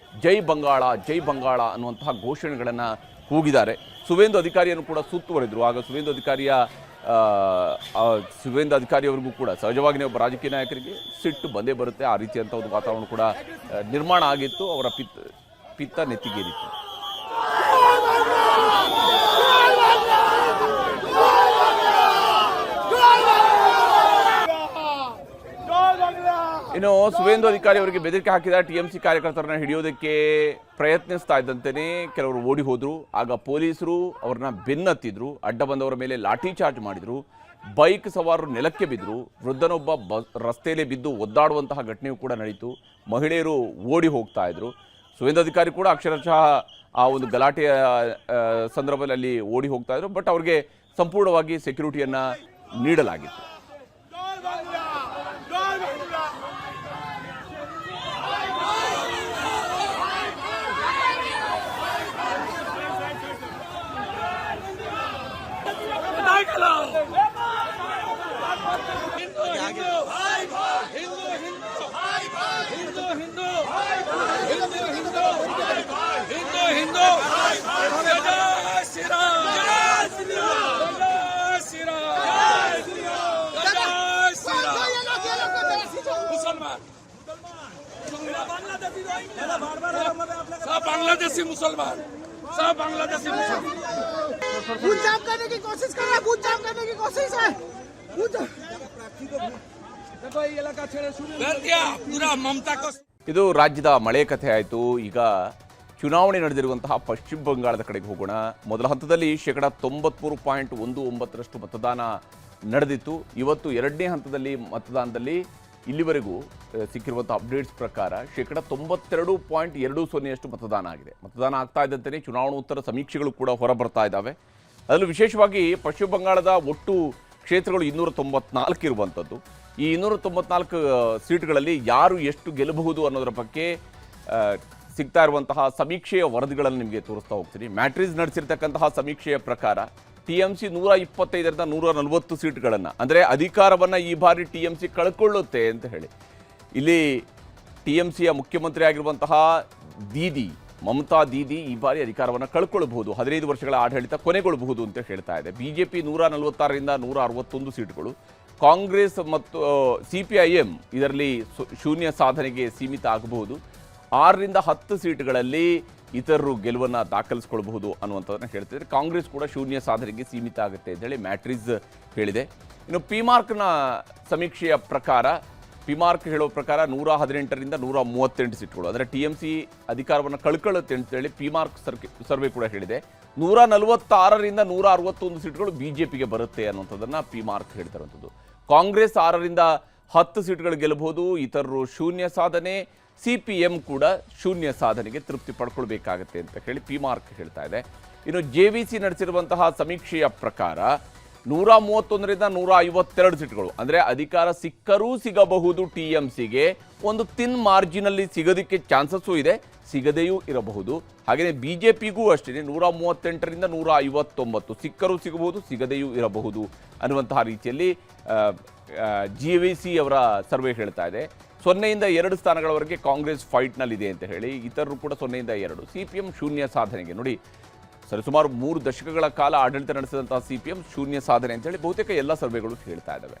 ಜೈ ಬಂಗಾಳ, ಜೈ ಬಂಗಾಳ ಅನ್ನುವಂತಹ ಘೋಷಣೆಗಳನ್ನು ಕೂಗಿದ್ದಾರೆ. ಸುವೇಂದು ಅಧಿಕಾರಿಯನ್ನು ಕೂಡ ಸುತ್ತುವರಿದ್ರು. ಆಗ ಸುವೇಂದು ಅಧಿಕಾರಿಯವರಿಗೂ ಕೂಡ ಸಹಜವಾಗಿ ಒಬ್ಬ ರಾಜಕೀಯ ನಾಯಕರಿಗೆ ಸಿಟ್ಟು ಬಂದೇ ಬರುತ್ತೆ. ಆ ರೀತಿಯಂಥ ಒಂದು ವಾತಾವರಣ ಕೂಡ ನಿರ್ಮಾಣ ಆಗಿತ್ತು. ಅವರ ಪಿತ್ತ ನೆತ್ತಿಗೇರಿತ್ತು. ಇನ್ನು ಸುವೇಂದು ಅಧಿಕಾರಿ ಅವರಿಗೆ ಬೆದರಿಕೆ ಹಾಕಿದ TMC ಕಾರ್ಯಕರ್ತರನ್ನ ಹಿಡಿಯೋದಕ್ಕೆ ಪ್ರಯತ್ನಿಸ್ತಾ ಇದ್ದಂತೆಯೇ ಕೆಲವರು ಓಡಿ ಹೋದ್ರು. ಆಗ ಪೊಲೀಸರು ಅವ್ರನ್ನ ಬೆನ್ನತ್ತಿದ್ರು, ಅಡ್ಡ ಬಂದವರ ಮೇಲೆ ಲಾಠಿ ಚಾರ್ಜ್ ಮಾಡಿದ್ರು, ಬೈಕ್ ಸವಾರರು ನೆಲಕ್ಕೆ ಬಿದ್ದರು, ವೃದ್ಧನೊಬ್ಬ ರಸ್ತೆಯಲ್ಲಿ ಬಿದ್ದು ಒದ್ದಾಡುವಂತಹ ಘಟನೆಯೂ ಕೂಡ ನಡೀತು. ಮಹಿಳೆಯರು ಓಡಿ ಹೋಗ್ತಾ ಇದ್ರು. ಸುವೇಂದು ಅಧಿಕಾರಿ ಕೂಡ ಅಕ್ಷರಶಃ ಆ ಒಂದು ಗಲಾಟೆಯ ಸಂದರ್ಭದಲ್ಲಿ ಅಲ್ಲಿ ಓಡಿ ಹೋಗ್ತಾ ಇದ್ರು. ಬಟ್ ಅವ್ರಿಗೆ ಸಂಪೂರ್ಣವಾಗಿ ಸೆಕ್ಯೂರಿಟಿಯನ್ನು ನೀಡಲಾಗಿತ್ತು. बांग्लादेशी मुसलमान, सब बांग्लादेशी मुसलमान बूथ जाम करने की कोशिश कर रहा है, बूथ जाम करने की कोशिश है। देखो ये इलाका छेड़े शुरू कर दिया पूरा ममता को. ಇದು ರಾಜ್ಯದ ಮಳೆ ಕಥೆ ಆಯಿತು. ಈಗ ಚುನಾವಣೆ ನಡೆದಿರುವಂತಹ ಪಶ್ಚಿಮ ಬಂಗಾಳದ ಕಡೆಗೆ ಹೋಗೋಣ. ಮೊದಲ ಹಂತದಲ್ಲಿ 93.19% ಮತದಾನ ನಡೆದಿತ್ತು. ಇವತ್ತು 2ನೇ ಹಂತದಲ್ಲಿ ಮತದಾನದಲ್ಲಿ ಇಲ್ಲಿವರೆಗೂ ಸಿಕ್ಕಿರುವಂಥ ಅಪ್ಡೇಟ್ಸ್ ಪ್ರಕಾರ 92.20% ಮತದಾನ ಆಗಿದೆ. ಮತದಾನ ಆಗ್ತಾ ಇದ್ದಂತೆಯೇ ಚುನಾವಣೋತ್ತರ ಸಮೀಕ್ಷೆಗಳು ಕೂಡ ಹೊರಬರ್ತಾ ಇದ್ದಾವೆ. ಅದರಲ್ಲೂ ವಿಶೇಷವಾಗಿ ಪಶ್ಚಿಮ ಬಂಗಾಳದ ಒಟ್ಟು ಕ್ಷೇತ್ರಗಳು 294 ಇರುವಂಥದ್ದು. ಈ 294 ಸೀಟ್ಗಳಲ್ಲಿ ಯಾರು ಎಷ್ಟು ಗೆಲ್ಲಬಹುದು ಅನ್ನೋದರ ಬಗ್ಗೆ ಸಿಗ್ತಾ ಇರುವಂತಹ ಸಮೀಕ್ಷೆಯ ವರದಿಗಳನ್ನು ನಿಮಗೆ ತೋರಿಸ್ತಾ ಹೋಗ್ತೀನಿ. ಮ್ಯಾಟ್ರಿಸ್ ನಡೆಸಿರ್ತಕ್ಕಂತಹ ಸಮೀಕ್ಷೆಯ ಪ್ರಕಾರ TMC 125ರಿಂದ 140 ಸೀಟ್ಗಳನ್ನು, ಅಂದರೆ ಅಧಿಕಾರವನ್ನು ಈ ಬಾರಿ TMC ಕಳ್ಕೊಳ್ಳುತ್ತೆ ಅಂತ ಹೇಳಿ. ಇಲ್ಲಿ TMCಯ ಮುಖ್ಯಮಂತ್ರಿ ಆಗಿರುವಂತಹ ದೀದಿ ಮಮತಾ ದೀದಿ ಈ ಬಾರಿ ಅಧಿಕಾರವನ್ನು ಕಳ್ಕೊಳ್ಬಹುದು, 15 ವರ್ಷಗಳ ಆಡಳಿತ ಕೊನೆಗೊಳ್ಳಬಹುದು ಅಂತ ಹೇಳ್ತಾ ಇದೆ. ಬಿಜೆಪಿ 146ರಿಂದ 161 ಸೀಟುಗಳು, ಕಾಂಗ್ರೆಸ್ ಮತ್ತು CPIM ಇದರಲ್ಲಿ ಶೂನ್ಯ ಸಾಧನೆಗೆ ಸೀಮಿತ ಆಗಬಹುದು. 6ರಿಂದ 10 ಸೀಟುಗಳಲ್ಲಿ ಇತರರು ಗೆಲುವನ್ನು ದಾಖಲಿಸಿಕೊಳ್ಳಬಹುದು ಅನ್ನುವಂಥದ್ದನ್ನು ಹೇಳ್ತಿದ್ದಾರೆ. ಕಾಂಗ್ರೆಸ್ ಕೂಡ ಶೂನ್ಯ ಸಾಧನೆಗೆ ಸೀಮಿತ ಆಗುತ್ತೆ ಅಂತೇಳಿ ಮ್ಯಾಟ್ರಿಸ್ ಹೇಳಿದೆ. ಇನ್ನು ಪಿಮಾರ್ಕ್ನ ಸಮೀಕ್ಷೆಯ ಪ್ರಕಾರ, ಪಿಮಾರ್ಕ್ ಹೇಳೋ ಪ್ರಕಾರ 118ರಿಂದ 138 ಸೀಟುಗಳು, ಅಂದರೆ TMC ಅಧಿಕಾರವನ್ನು ಕಳ್ಕೊಳ್ಳುತ್ತೆ ಅಂತೇಳಿ ಪಿಮಾರ್ಕ್ ಸರ್ವೆ ಕೂಡ ಹೇಳಿದೆ. 146ರಿಂದ 161 ಸೀಟುಗಳು BJPಗೆ ಬರುತ್ತೆ ಅನ್ನುವಂಥದ್ದನ್ನು ಪಿಮಾರ್ಕ್ ಹೇಳ್ತಿರುವಂಥದ್ದು. ಕಾಂಗ್ರೆಸ್ 6ರಿಂದ 10 ಸೀಟುಗಳು ಗೆಲ್ಲಬಹುದು, ಇತರರು ಶೂನ್ಯ ಸಾಧನೆ, CPM ಕೂಡ ಶೂನ್ಯ ಸಾಧನೆಗೆ ತೃಪ್ತಿ ಪಡ್ಕೊಳ್ಬೇಕಾಗತ್ತೆ ಅಂತ ಹೇಳಿ ಪಿಮಾರ್ಕ್ ಹೇಳ್ತಾ ಇದೆ. ಇನ್ನು JVC ನಡೆಸಿರುವಂತಹ ಸಮೀಕ್ಷೆಯ ಪ್ರಕಾರ 131ರಿಂದ 152 ಸೀಟುಗಳು, ಅಂದರೆ ಅಧಿಕಾರ ಸಿಕ್ಕರೂ ಸಿಗಬಹುದು TMCಗೆ, ಒಂದು ತಿನ್ ಮಾರ್ಜಿನಲ್ಲಿ ಸಿಗೋದಕ್ಕೆ ಚಾನ್ಸಸ್ಸು ಇದೆ, ಸಿಗದೆಯೂ ಇರಬಹುದು. ಹಾಗೆಯೇ BJPಗೂ ಅಷ್ಟೇ 138ರಿಂದ 159 ಸಿಕ್ಕರೂ ಸಿಗಬಹುದು, ಸಿಗದೆಯೂ ಇರಬಹುದು ಅನ್ನುವಂತಹ ರೀತಿಯಲ್ಲಿ JVC ಅವರ ಸರ್ವೆ ಹೇಳ್ತಾ ಇದೆ. 0ಯಿಂದ 2 ಸ್ಥಾನಗಳವರೆಗೆ ಕಾಂಗ್ರೆಸ್ ಫೈಟ್ನಲ್ಲಿದೆ ಅಂತ ಹೇಳಿ, ಇತರರು ಕೂಡ 0ಯಿಂದ 2. CPM ಶೂನ್ಯ ಸಾಧನೆಗೆ, ನೋಡಿ ಸರಿಸುಮಾರು 3 ದಶಕಗಳ ಕಾಲ ಆಡಳಿತ ನಡೆಸಿದಂತಹ CPM ಶೂನ್ಯ ಸಾಧನೆ ಅಂತೇಳಿ ಬಹುತೇಕ ಎಲ್ಲ ಸರ್ವೆಗಳು ಹೇಳ್ತಾ ಇದ್ದಾವೆ.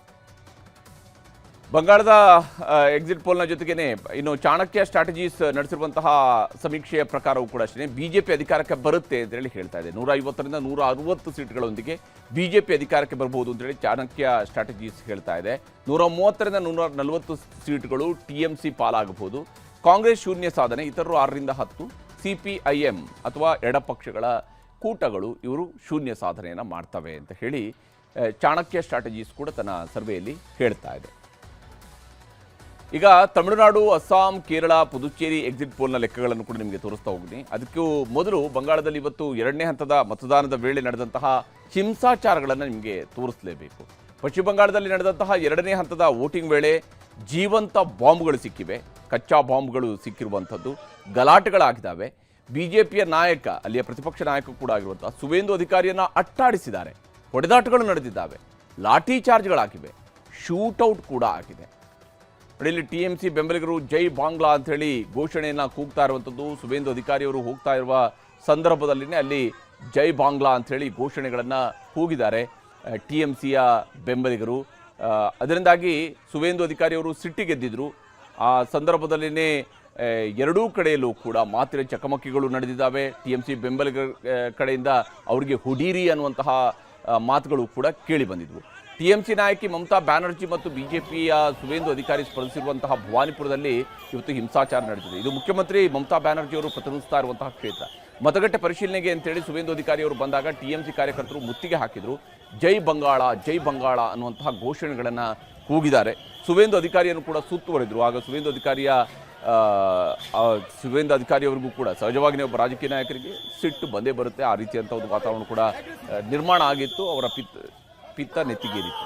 ಬಂಗಾಳದ ಎಕ್ಸಿಟ್ ಪೋಲ್ನ ಜೊತೆಗೇನೆ ಇನ್ನು ಚಾಣಕ್ಯ ಸ್ಟ್ರಾಟಜೀಸ್ ನಡೆಸಿರುವಂತಹ ಸಮೀಕ್ಷೆಯ ಪ್ರಕಾರವೂ ಕೂಡ ಅಷ್ಟೇ BJP ಅಧಿಕಾರಕ್ಕೆ ಬರುತ್ತೆ ಅಂತೇಳಿ ಹೇಳ್ತಾ ಇದೆ. 150ರಿಂದ 160 ಸೀಟ್ಗಳೊಂದಿಗೆ BJP ಅಧಿಕಾರಕ್ಕೆ ಬರಬಹುದು ಅಂತೇಳಿ ಚಾಣಕ್ಯ ಸ್ಟ್ರಾಟಜೀಸ್ ಹೇಳ್ತಾ ಇದೆ. 130ರಿಂದ 140 ಸೀಟ್ಗಳು TMC ಪಾಲಾಗಬಹುದು. ಕಾಂಗ್ರೆಸ್ ಶೂನ್ಯ ಸಾಧನೆ, ಇತರರು 6ರಿಂದ 10, CPIM ಅಥವಾ ಎಡಪಕ್ಷಗಳ ಕೂಟಗಳು ಇವರು ಶೂನ್ಯ ಸಾಧನೆಯನ್ನು ಮಾಡ್ತವೆ ಅಂತ ಹೇಳಿ ಚಾಣಕ್ಯ ಸ್ಟ್ರಾಟಜೀಸ್ ಕೂಡ ತನ್ನ ಸರ್ವೆಯಲ್ಲಿ ಹೇಳ್ತಾ ಇದೆ. ಈಗ ತಮಿಳುನಾಡು, ಅಸ್ಸಾಂ, ಕೇರಳ, ಪುದುಚೇರಿ ಎಕ್ಸಿಟ್ ಪೋಲ್ನ ಲೆಕ್ಕಗಳನ್ನು ಕೂಡ ನಿಮಗೆ ತೋರಿಸ್ತಾ ಹೋಗ್ತೀನಿ. ಅದಕ್ಕೂ ಮೊದಲು ಬಂಗಾಳದಲ್ಲಿ ಇವತ್ತು 2ನೇ ಹಂತದ ಮತದಾನದ ವೇಳೆ ನಡೆದಂತಹ ಹಿಂಸಾಚಾರಗಳನ್ನು ನಿಮಗೆ ತೋರಿಸಲೇಬೇಕು. ಪಶ್ಚಿಮ ಬಂಗಾಳದಲ್ಲಿ ನಡೆದಂತಹ 2ನೇ ಹಂತದ ವೋಟಿಂಗ್ ವೇಳೆ ಜೀವಂತ ಬಾಂಬ್ಗಳು ಸಿಕ್ಕಿವೆ, ಕಚ್ಚಾ ಬಾಂಬ್ಗಳು ಸಿಕ್ಕಿರುವಂಥದ್ದು, ಗಲಾಟೆಗಳಾಗಿದ್ದಾವೆ. BJPಯ ನಾಯಕ, ಅಲ್ಲಿಯ ಪ್ರತಿಪಕ್ಷ ನಾಯಕ ಕೂಡ ಆಗಿರುವಂತಹ ಸುವೇಂದು ಅಧಿಕಾರಿಯನ್ನು ಅಟ್ಟಾಡಿಸಿದ್ದಾರೆ, ಹೊಡೆದಾಟಗಳು ನಡೆದಿದ್ದಾವೆ, ಲಾಠಿ ಚಾರ್ಜ್ಗಳಾಗಿವೆ, ಶೂಟೌಟ್ ಕೂಡ ಆಗಿದೆ. ಇಲ್ಲಿ TMC ಬೆಂಬಲಿಗರು ಜೈ ಬಾಂಗ್ಲಾ ಅಂಥೇಳಿ ಘೋಷಣೆಯನ್ನು ಕೂಗ್ತಾ ಇರುವಂಥದ್ದು. ಸುವೇಂದು ಅಧಿಕಾರಿಯವರು ಹೋಗ್ತಾ ಇರುವ ಸಂದರ್ಭದಲ್ಲಿನೇ ಅಲ್ಲಿ ಜೈ ಬಾಂಗ್ಲಾ ಅಂಥೇಳಿ ಘೋಷಣೆಗಳನ್ನು ಕೂಗಿದ್ದಾರೆ TMCಯ ಬೆಂಬಲಿಗರು. ಅದರಿಂದಾಗಿ ಸುವೇಂದು ಅಧಿಕಾರಿಯವರು ಸಿಟ್ಟಿಗೆದ್ದಿದ್ರು. ಆ ಸಂದರ್ಭದಲ್ಲಿನೇ ಎರಡೂ ಕಡೆಯಲ್ಲೂ ಕೂಡ ಮಾತಿನ ಚಕಮಕಿಗಳು ನಡೆದಿದ್ದಾವೆ. TMC ಬೆಂಬಲಿಗರ ಕಡೆಯಿಂದ ಅವರಿಗೆ ಹುಡೀರಿ ಅನ್ನುವಂತಹ ಮಾತುಗಳು ಕೂಡ ಕೇಳಿ ಬಂದಿದ್ವು. TMC ನಾಯಕಿ ಮಮತಾ ಬ್ಯಾನರ್ಜಿ ಮತ್ತು BJPಯ ಸುವೇಂದು ಅಧಿಕಾರಿ ಸ್ಪರ್ಧಿಸಿರುವಂತಹ ಭವಾನಿಪುರದಲ್ಲಿ ಇವತ್ತು ಹಿಂಸಾಚಾರ ನಡೆದಿದೆ. ಇದು ಮುಖ್ಯಮಂತ್ರಿ ಮಮತಾ ಬ್ಯಾನರ್ಜಿ ಅವರು ಪ್ರತಿನಿಧಿಸ್ತಾ ಇರುವಂತಹ ಕ್ಷೇತ್ರ. ಮತಗಟ್ಟೆ ಪರಿಶೀಲನೆಗೆ ಅಂತೇಳಿ ಸುವೇಂದು ಅಧಿಕಾರಿ ಅವರು ಬಂದಾಗ TMC ಕಾರ್ಯಕರ್ತರು ಮುತ್ತಿಗೆ ಹಾಕಿದ್ರು, ಜೈ ಬಂಗಾಳ ಜೈ ಬಂಗಾಳ ಅನ್ನುವಂತಹ ಘೋಷಣೆಗಳನ್ನು ಕೂಗಿದ್ದಾರೆ. ಸುವೇಂದು ಅಧಿಕಾರಿಯನ್ನು ಕೂಡ ಸುತ್ತುವರೆದ್ರು. ಆಗ ಸುವೇಂದು ಅಧಿಕಾರಿಯವರಿಗೂ ಕೂಡ ಸಹಜವಾಗಿ ಒಬ್ಬ ರಾಜಕೀಯ ನಾಯಕರಿಗೆ ಸಿಟ್ಟು ಬಂದೇ ಬರುತ್ತೆ. ಆ ರೀತಿಯಂಥ ಒಂದು ವಾತಾವರಣ ಕೂಡ ನಿರ್ಮಾಣ ಆಗಿತ್ತು. ಅವರ ಪಿತ್ತ ನೆತ್ತಿಗೇರಿತ್ತು.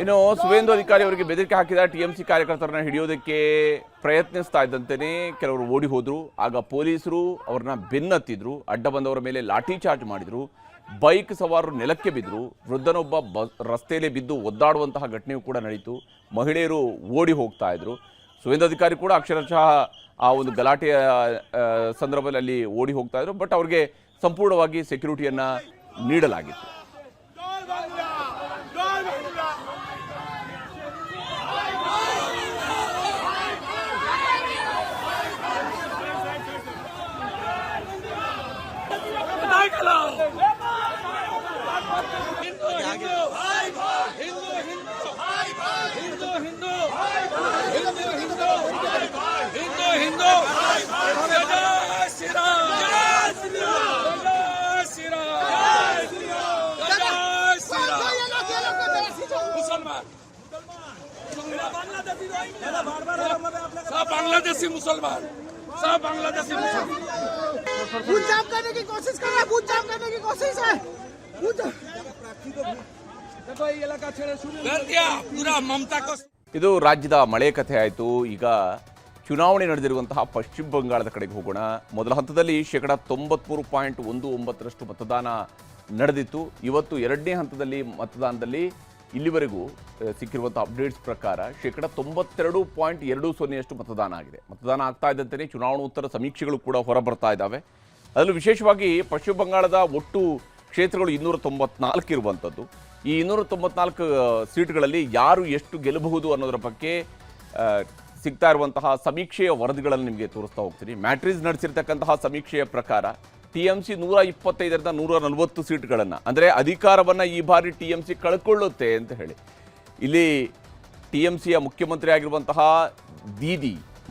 ಇನ್ನು ಸುವೇಂದು ಅಧಿಕಾರಿ ಅವರಿಗೆ ಬೆದರಿಕೆ ಹಾಕಿದ TMC ಕಾರ್ಯಕರ್ತರನ್ನ ಹಿಡಿಯೋದಕ್ಕೆ ಪ್ರಯತ್ನಿಸ್ತಾ ಇದ್ದಂತೆಯೇ ಕೆಲವರು ಓಡಿ ಹೋದ್ರು. ಆಗ ಪೊಲೀಸರು ಅವ್ರನ್ನ ಬೆನ್ನತ್ತಿದ್ರು, ಅಡ್ಡ ಬಂದವರ ಮೇಲೆ ಲಾಠಿ ಚಾರ್ಜ್ ಮಾಡಿದ್ರು, ಬೈಕ್ ಸವಾರರು ನೆಲಕ್ಕೆ ಬಿದ್ದರು, ವೃದ್ಧನೊಬ್ಬ ರಸ್ತೆಯಲ್ಲಿ ಬಿದ್ದು ಒದ್ದಾಡುವಂತಹ ಘಟನೆಯೂ ಕೂಡ ನಡೀತು. ಮಹಿಳೆಯರು ಓಡಿ ಹೋಗ್ತಾ ಇದ್ರು. ಸುವೇಂದು ಅಧಿಕಾರಿ ಕೂಡ ಅಕ್ಷರಶಃ ಆ ಒಂದು ಗಲಾಟೆಯ ಸಂದರ್ಭದಲ್ಲಿ ಅಲ್ಲಿ ಓಡಿ ಹೋಗ್ತಾ ಇದ್ರು. ಬಟ್ ಅವ್ರಿಗೆ ಸಂಪೂರ್ಣವಾಗಿ ಸೆಕ್ಯೂರಿಟಿಯನ್ನು ನೀಡಲಾಗಿತ್ತು. बांग्लादेशी मुसलमान सब बांग्लादेशी मुसलमान बूथ जाम करने की कोशिश कर रहा है, बूथ जाम करने की कोशिश है। देखो ये इलाका छेड़े शुरू कर दिया पूरा ममता को. ಇದು ರಾಜ್ಯದ ಮಳೆ ಕಥೆ ಆಯಿತು. ಈಗ ಚುನಾವಣೆ ನಡೆದಿರುವಂತಹ ಪಶ್ಚಿಮ ಬಂಗಾಳದ ಕಡೆಗೆ ಹೋಗೋಣ. ಮೊದಲ ಹಂತದಲ್ಲಿ 93.19% ಮತದಾನ ನಡೆದಿತ್ತು. ಇವತ್ತು ಎರಡನೇ ಹಂತದಲ್ಲಿ ಮತದಾನದಲ್ಲಿ ಇಲ್ಲಿವರೆಗೂ ಸಿಕ್ಕಿರುವಂಥ ಅಪ್ಡೇಟ್ಸ್ ಪ್ರಕಾರ 92.20% ಮತದಾನ ಆಗಿದೆ. ಮತದಾನ ಆಗ್ತಾ ಇದ್ದಂತೆಯೇ ಚುನಾವಣೋತ್ತರ ಸಮೀಕ್ಷೆಗಳು ಕೂಡ ಹೊರಬರ್ತಾ ಇದ್ದಾವೆ. ಅದರಲ್ಲೂ ವಿಶೇಷವಾಗಿ ಪಶ್ಚಿಮ ಬಂಗಾಳದ ಒಟ್ಟು ಕ್ಷೇತ್ರಗಳು 294 ಇರುವಂಥದ್ದು. ಈ 294 ಸೀಟ್ಗಳಲ್ಲಿ ಯಾರು ಎಷ್ಟು ಗೆಲ್ಲಬಹುದು ಅನ್ನೋದರ ಬಗ್ಗೆ ಸಿಗ್ತಾ ಇರುವಂತಹ ಸಮೀಕ್ಷೆಯ ವರದಿಗಳನ್ನು ನಿಮಗೆ ತೋರಿಸ್ತಾ ಹೋಗ್ತೀನಿ. ಮ್ಯಾಟ್ರಿಸ್ ನಡೆಸಿರ್ತಕ್ಕಂತಹ ಸಮೀಕ್ಷೆಯ ಪ್ರಕಾರ TMC 125ರಿಂದ 140 ಸೀಟ್ಗಳನ್ನು, ಅಂದರೆ ಅಧಿಕಾರವನ್ನು ಈ ಬಾರಿ TMC ಕಳ್ಕೊಳ್ಳುತ್ತೆ ಅಂತ ಹೇಳಿ. ಇಲ್ಲಿ TMCಯ ಮುಖ್ಯಮಂತ್ರಿ ಆಗಿರುವಂತಹ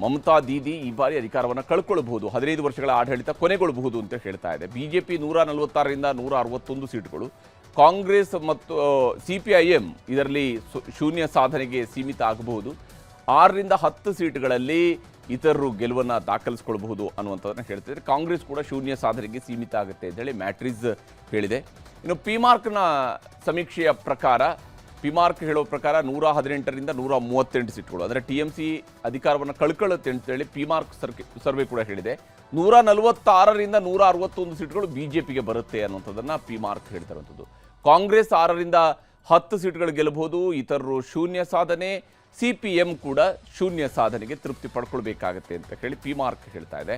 ಮಮತಾ ದೀದಿ ಈ ಬಾರಿ ಅಧಿಕಾರವನ್ನು ಕಳ್ಕೊಳ್ಬಹುದು, 15 ವರ್ಷಗಳ ಆಡಳಿತ ಕೊನೆಗೊಳ್ಳಬಹುದು ಅಂತ ಹೇಳ್ತಾ ಇದೆ. BJP 146ರಿಂದ 161 ಸೀಟ್ಗಳು, ಕಾಂಗ್ರೆಸ್ ಮತ್ತು CPIM ಇದರಲ್ಲಿ ಶೂನ್ಯ ಸಾಧನೆಗೆ ಸೀಮಿತ ಆಗಬಹುದು. 6ರಿಂದ 10 ಸೀಟ್ಗಳಲ್ಲಿ ಇತರರು ಗೆಲುವನ್ನು ದಾಖಲಿಸಿಕೊಳ್ಳಬಹುದು ಅನ್ನುವಂಥದ್ದನ್ನು ಹೇಳ್ತಿದ್ದಾರೆ. ಕಾಂಗ್ರೆಸ್ ಕೂಡ ಶೂನ್ಯ ಸಾಧನೆಗೆ ಸೀಮಿತ ಆಗುತ್ತೆ ಅಂತೇಳಿ ಮ್ಯಾಟ್ರಿಸ್ ಹೇಳಿದೆ. ಇನ್ನು ಪಿಮಾರ್ಕ್ನ ಸಮೀಕ್ಷೆಯ ಪ್ರಕಾರ, ಪಿಮಾರ್ಕ್ ಹೇಳೋ ಪ್ರಕಾರ 118ರಿಂದ 138 ಸೀಟ್ಗಳು, ಅಂದರೆ TMC ಅಧಿಕಾರವನ್ನು ಕಳ್ಕೊಳ್ಳುತ್ತೆ ಅಂತೇಳಿ ಪಿಮಾರ್ಕ್ ಸರ್ವೆ ಕೂಡ ಹೇಳಿದೆ. 146ರಿಂದ 161 ಸೀಟ್ಗಳು BJPಗೆ ಬರುತ್ತೆ ಅನ್ನುವಂಥದ್ದನ್ನು ಪಿಮಾರ್ಕ್ ಹೇಳ್ತಿರುವಂಥದ್ದು. ಕಾಂಗ್ರೆಸ್ 6ರಿಂದ 10 ಸೀಟ್ಗಳು ಗೆಲ್ಲಬಹುದು, ಇತರರು ಶೂನ್ಯ ಸಾಧನೆ, CPM ಕೂಡ ಶೂನ್ಯ ಸಾಧನೆಗೆ ತೃಪ್ತಿ ಪಡ್ಕೊಳ್ಬೇಕಾಗತ್ತೆ ಅಂತ ಹೇಳಿ ಪಿಮಾರ್ಕ್ ಹೇಳ್ತಾ ಇದೆ.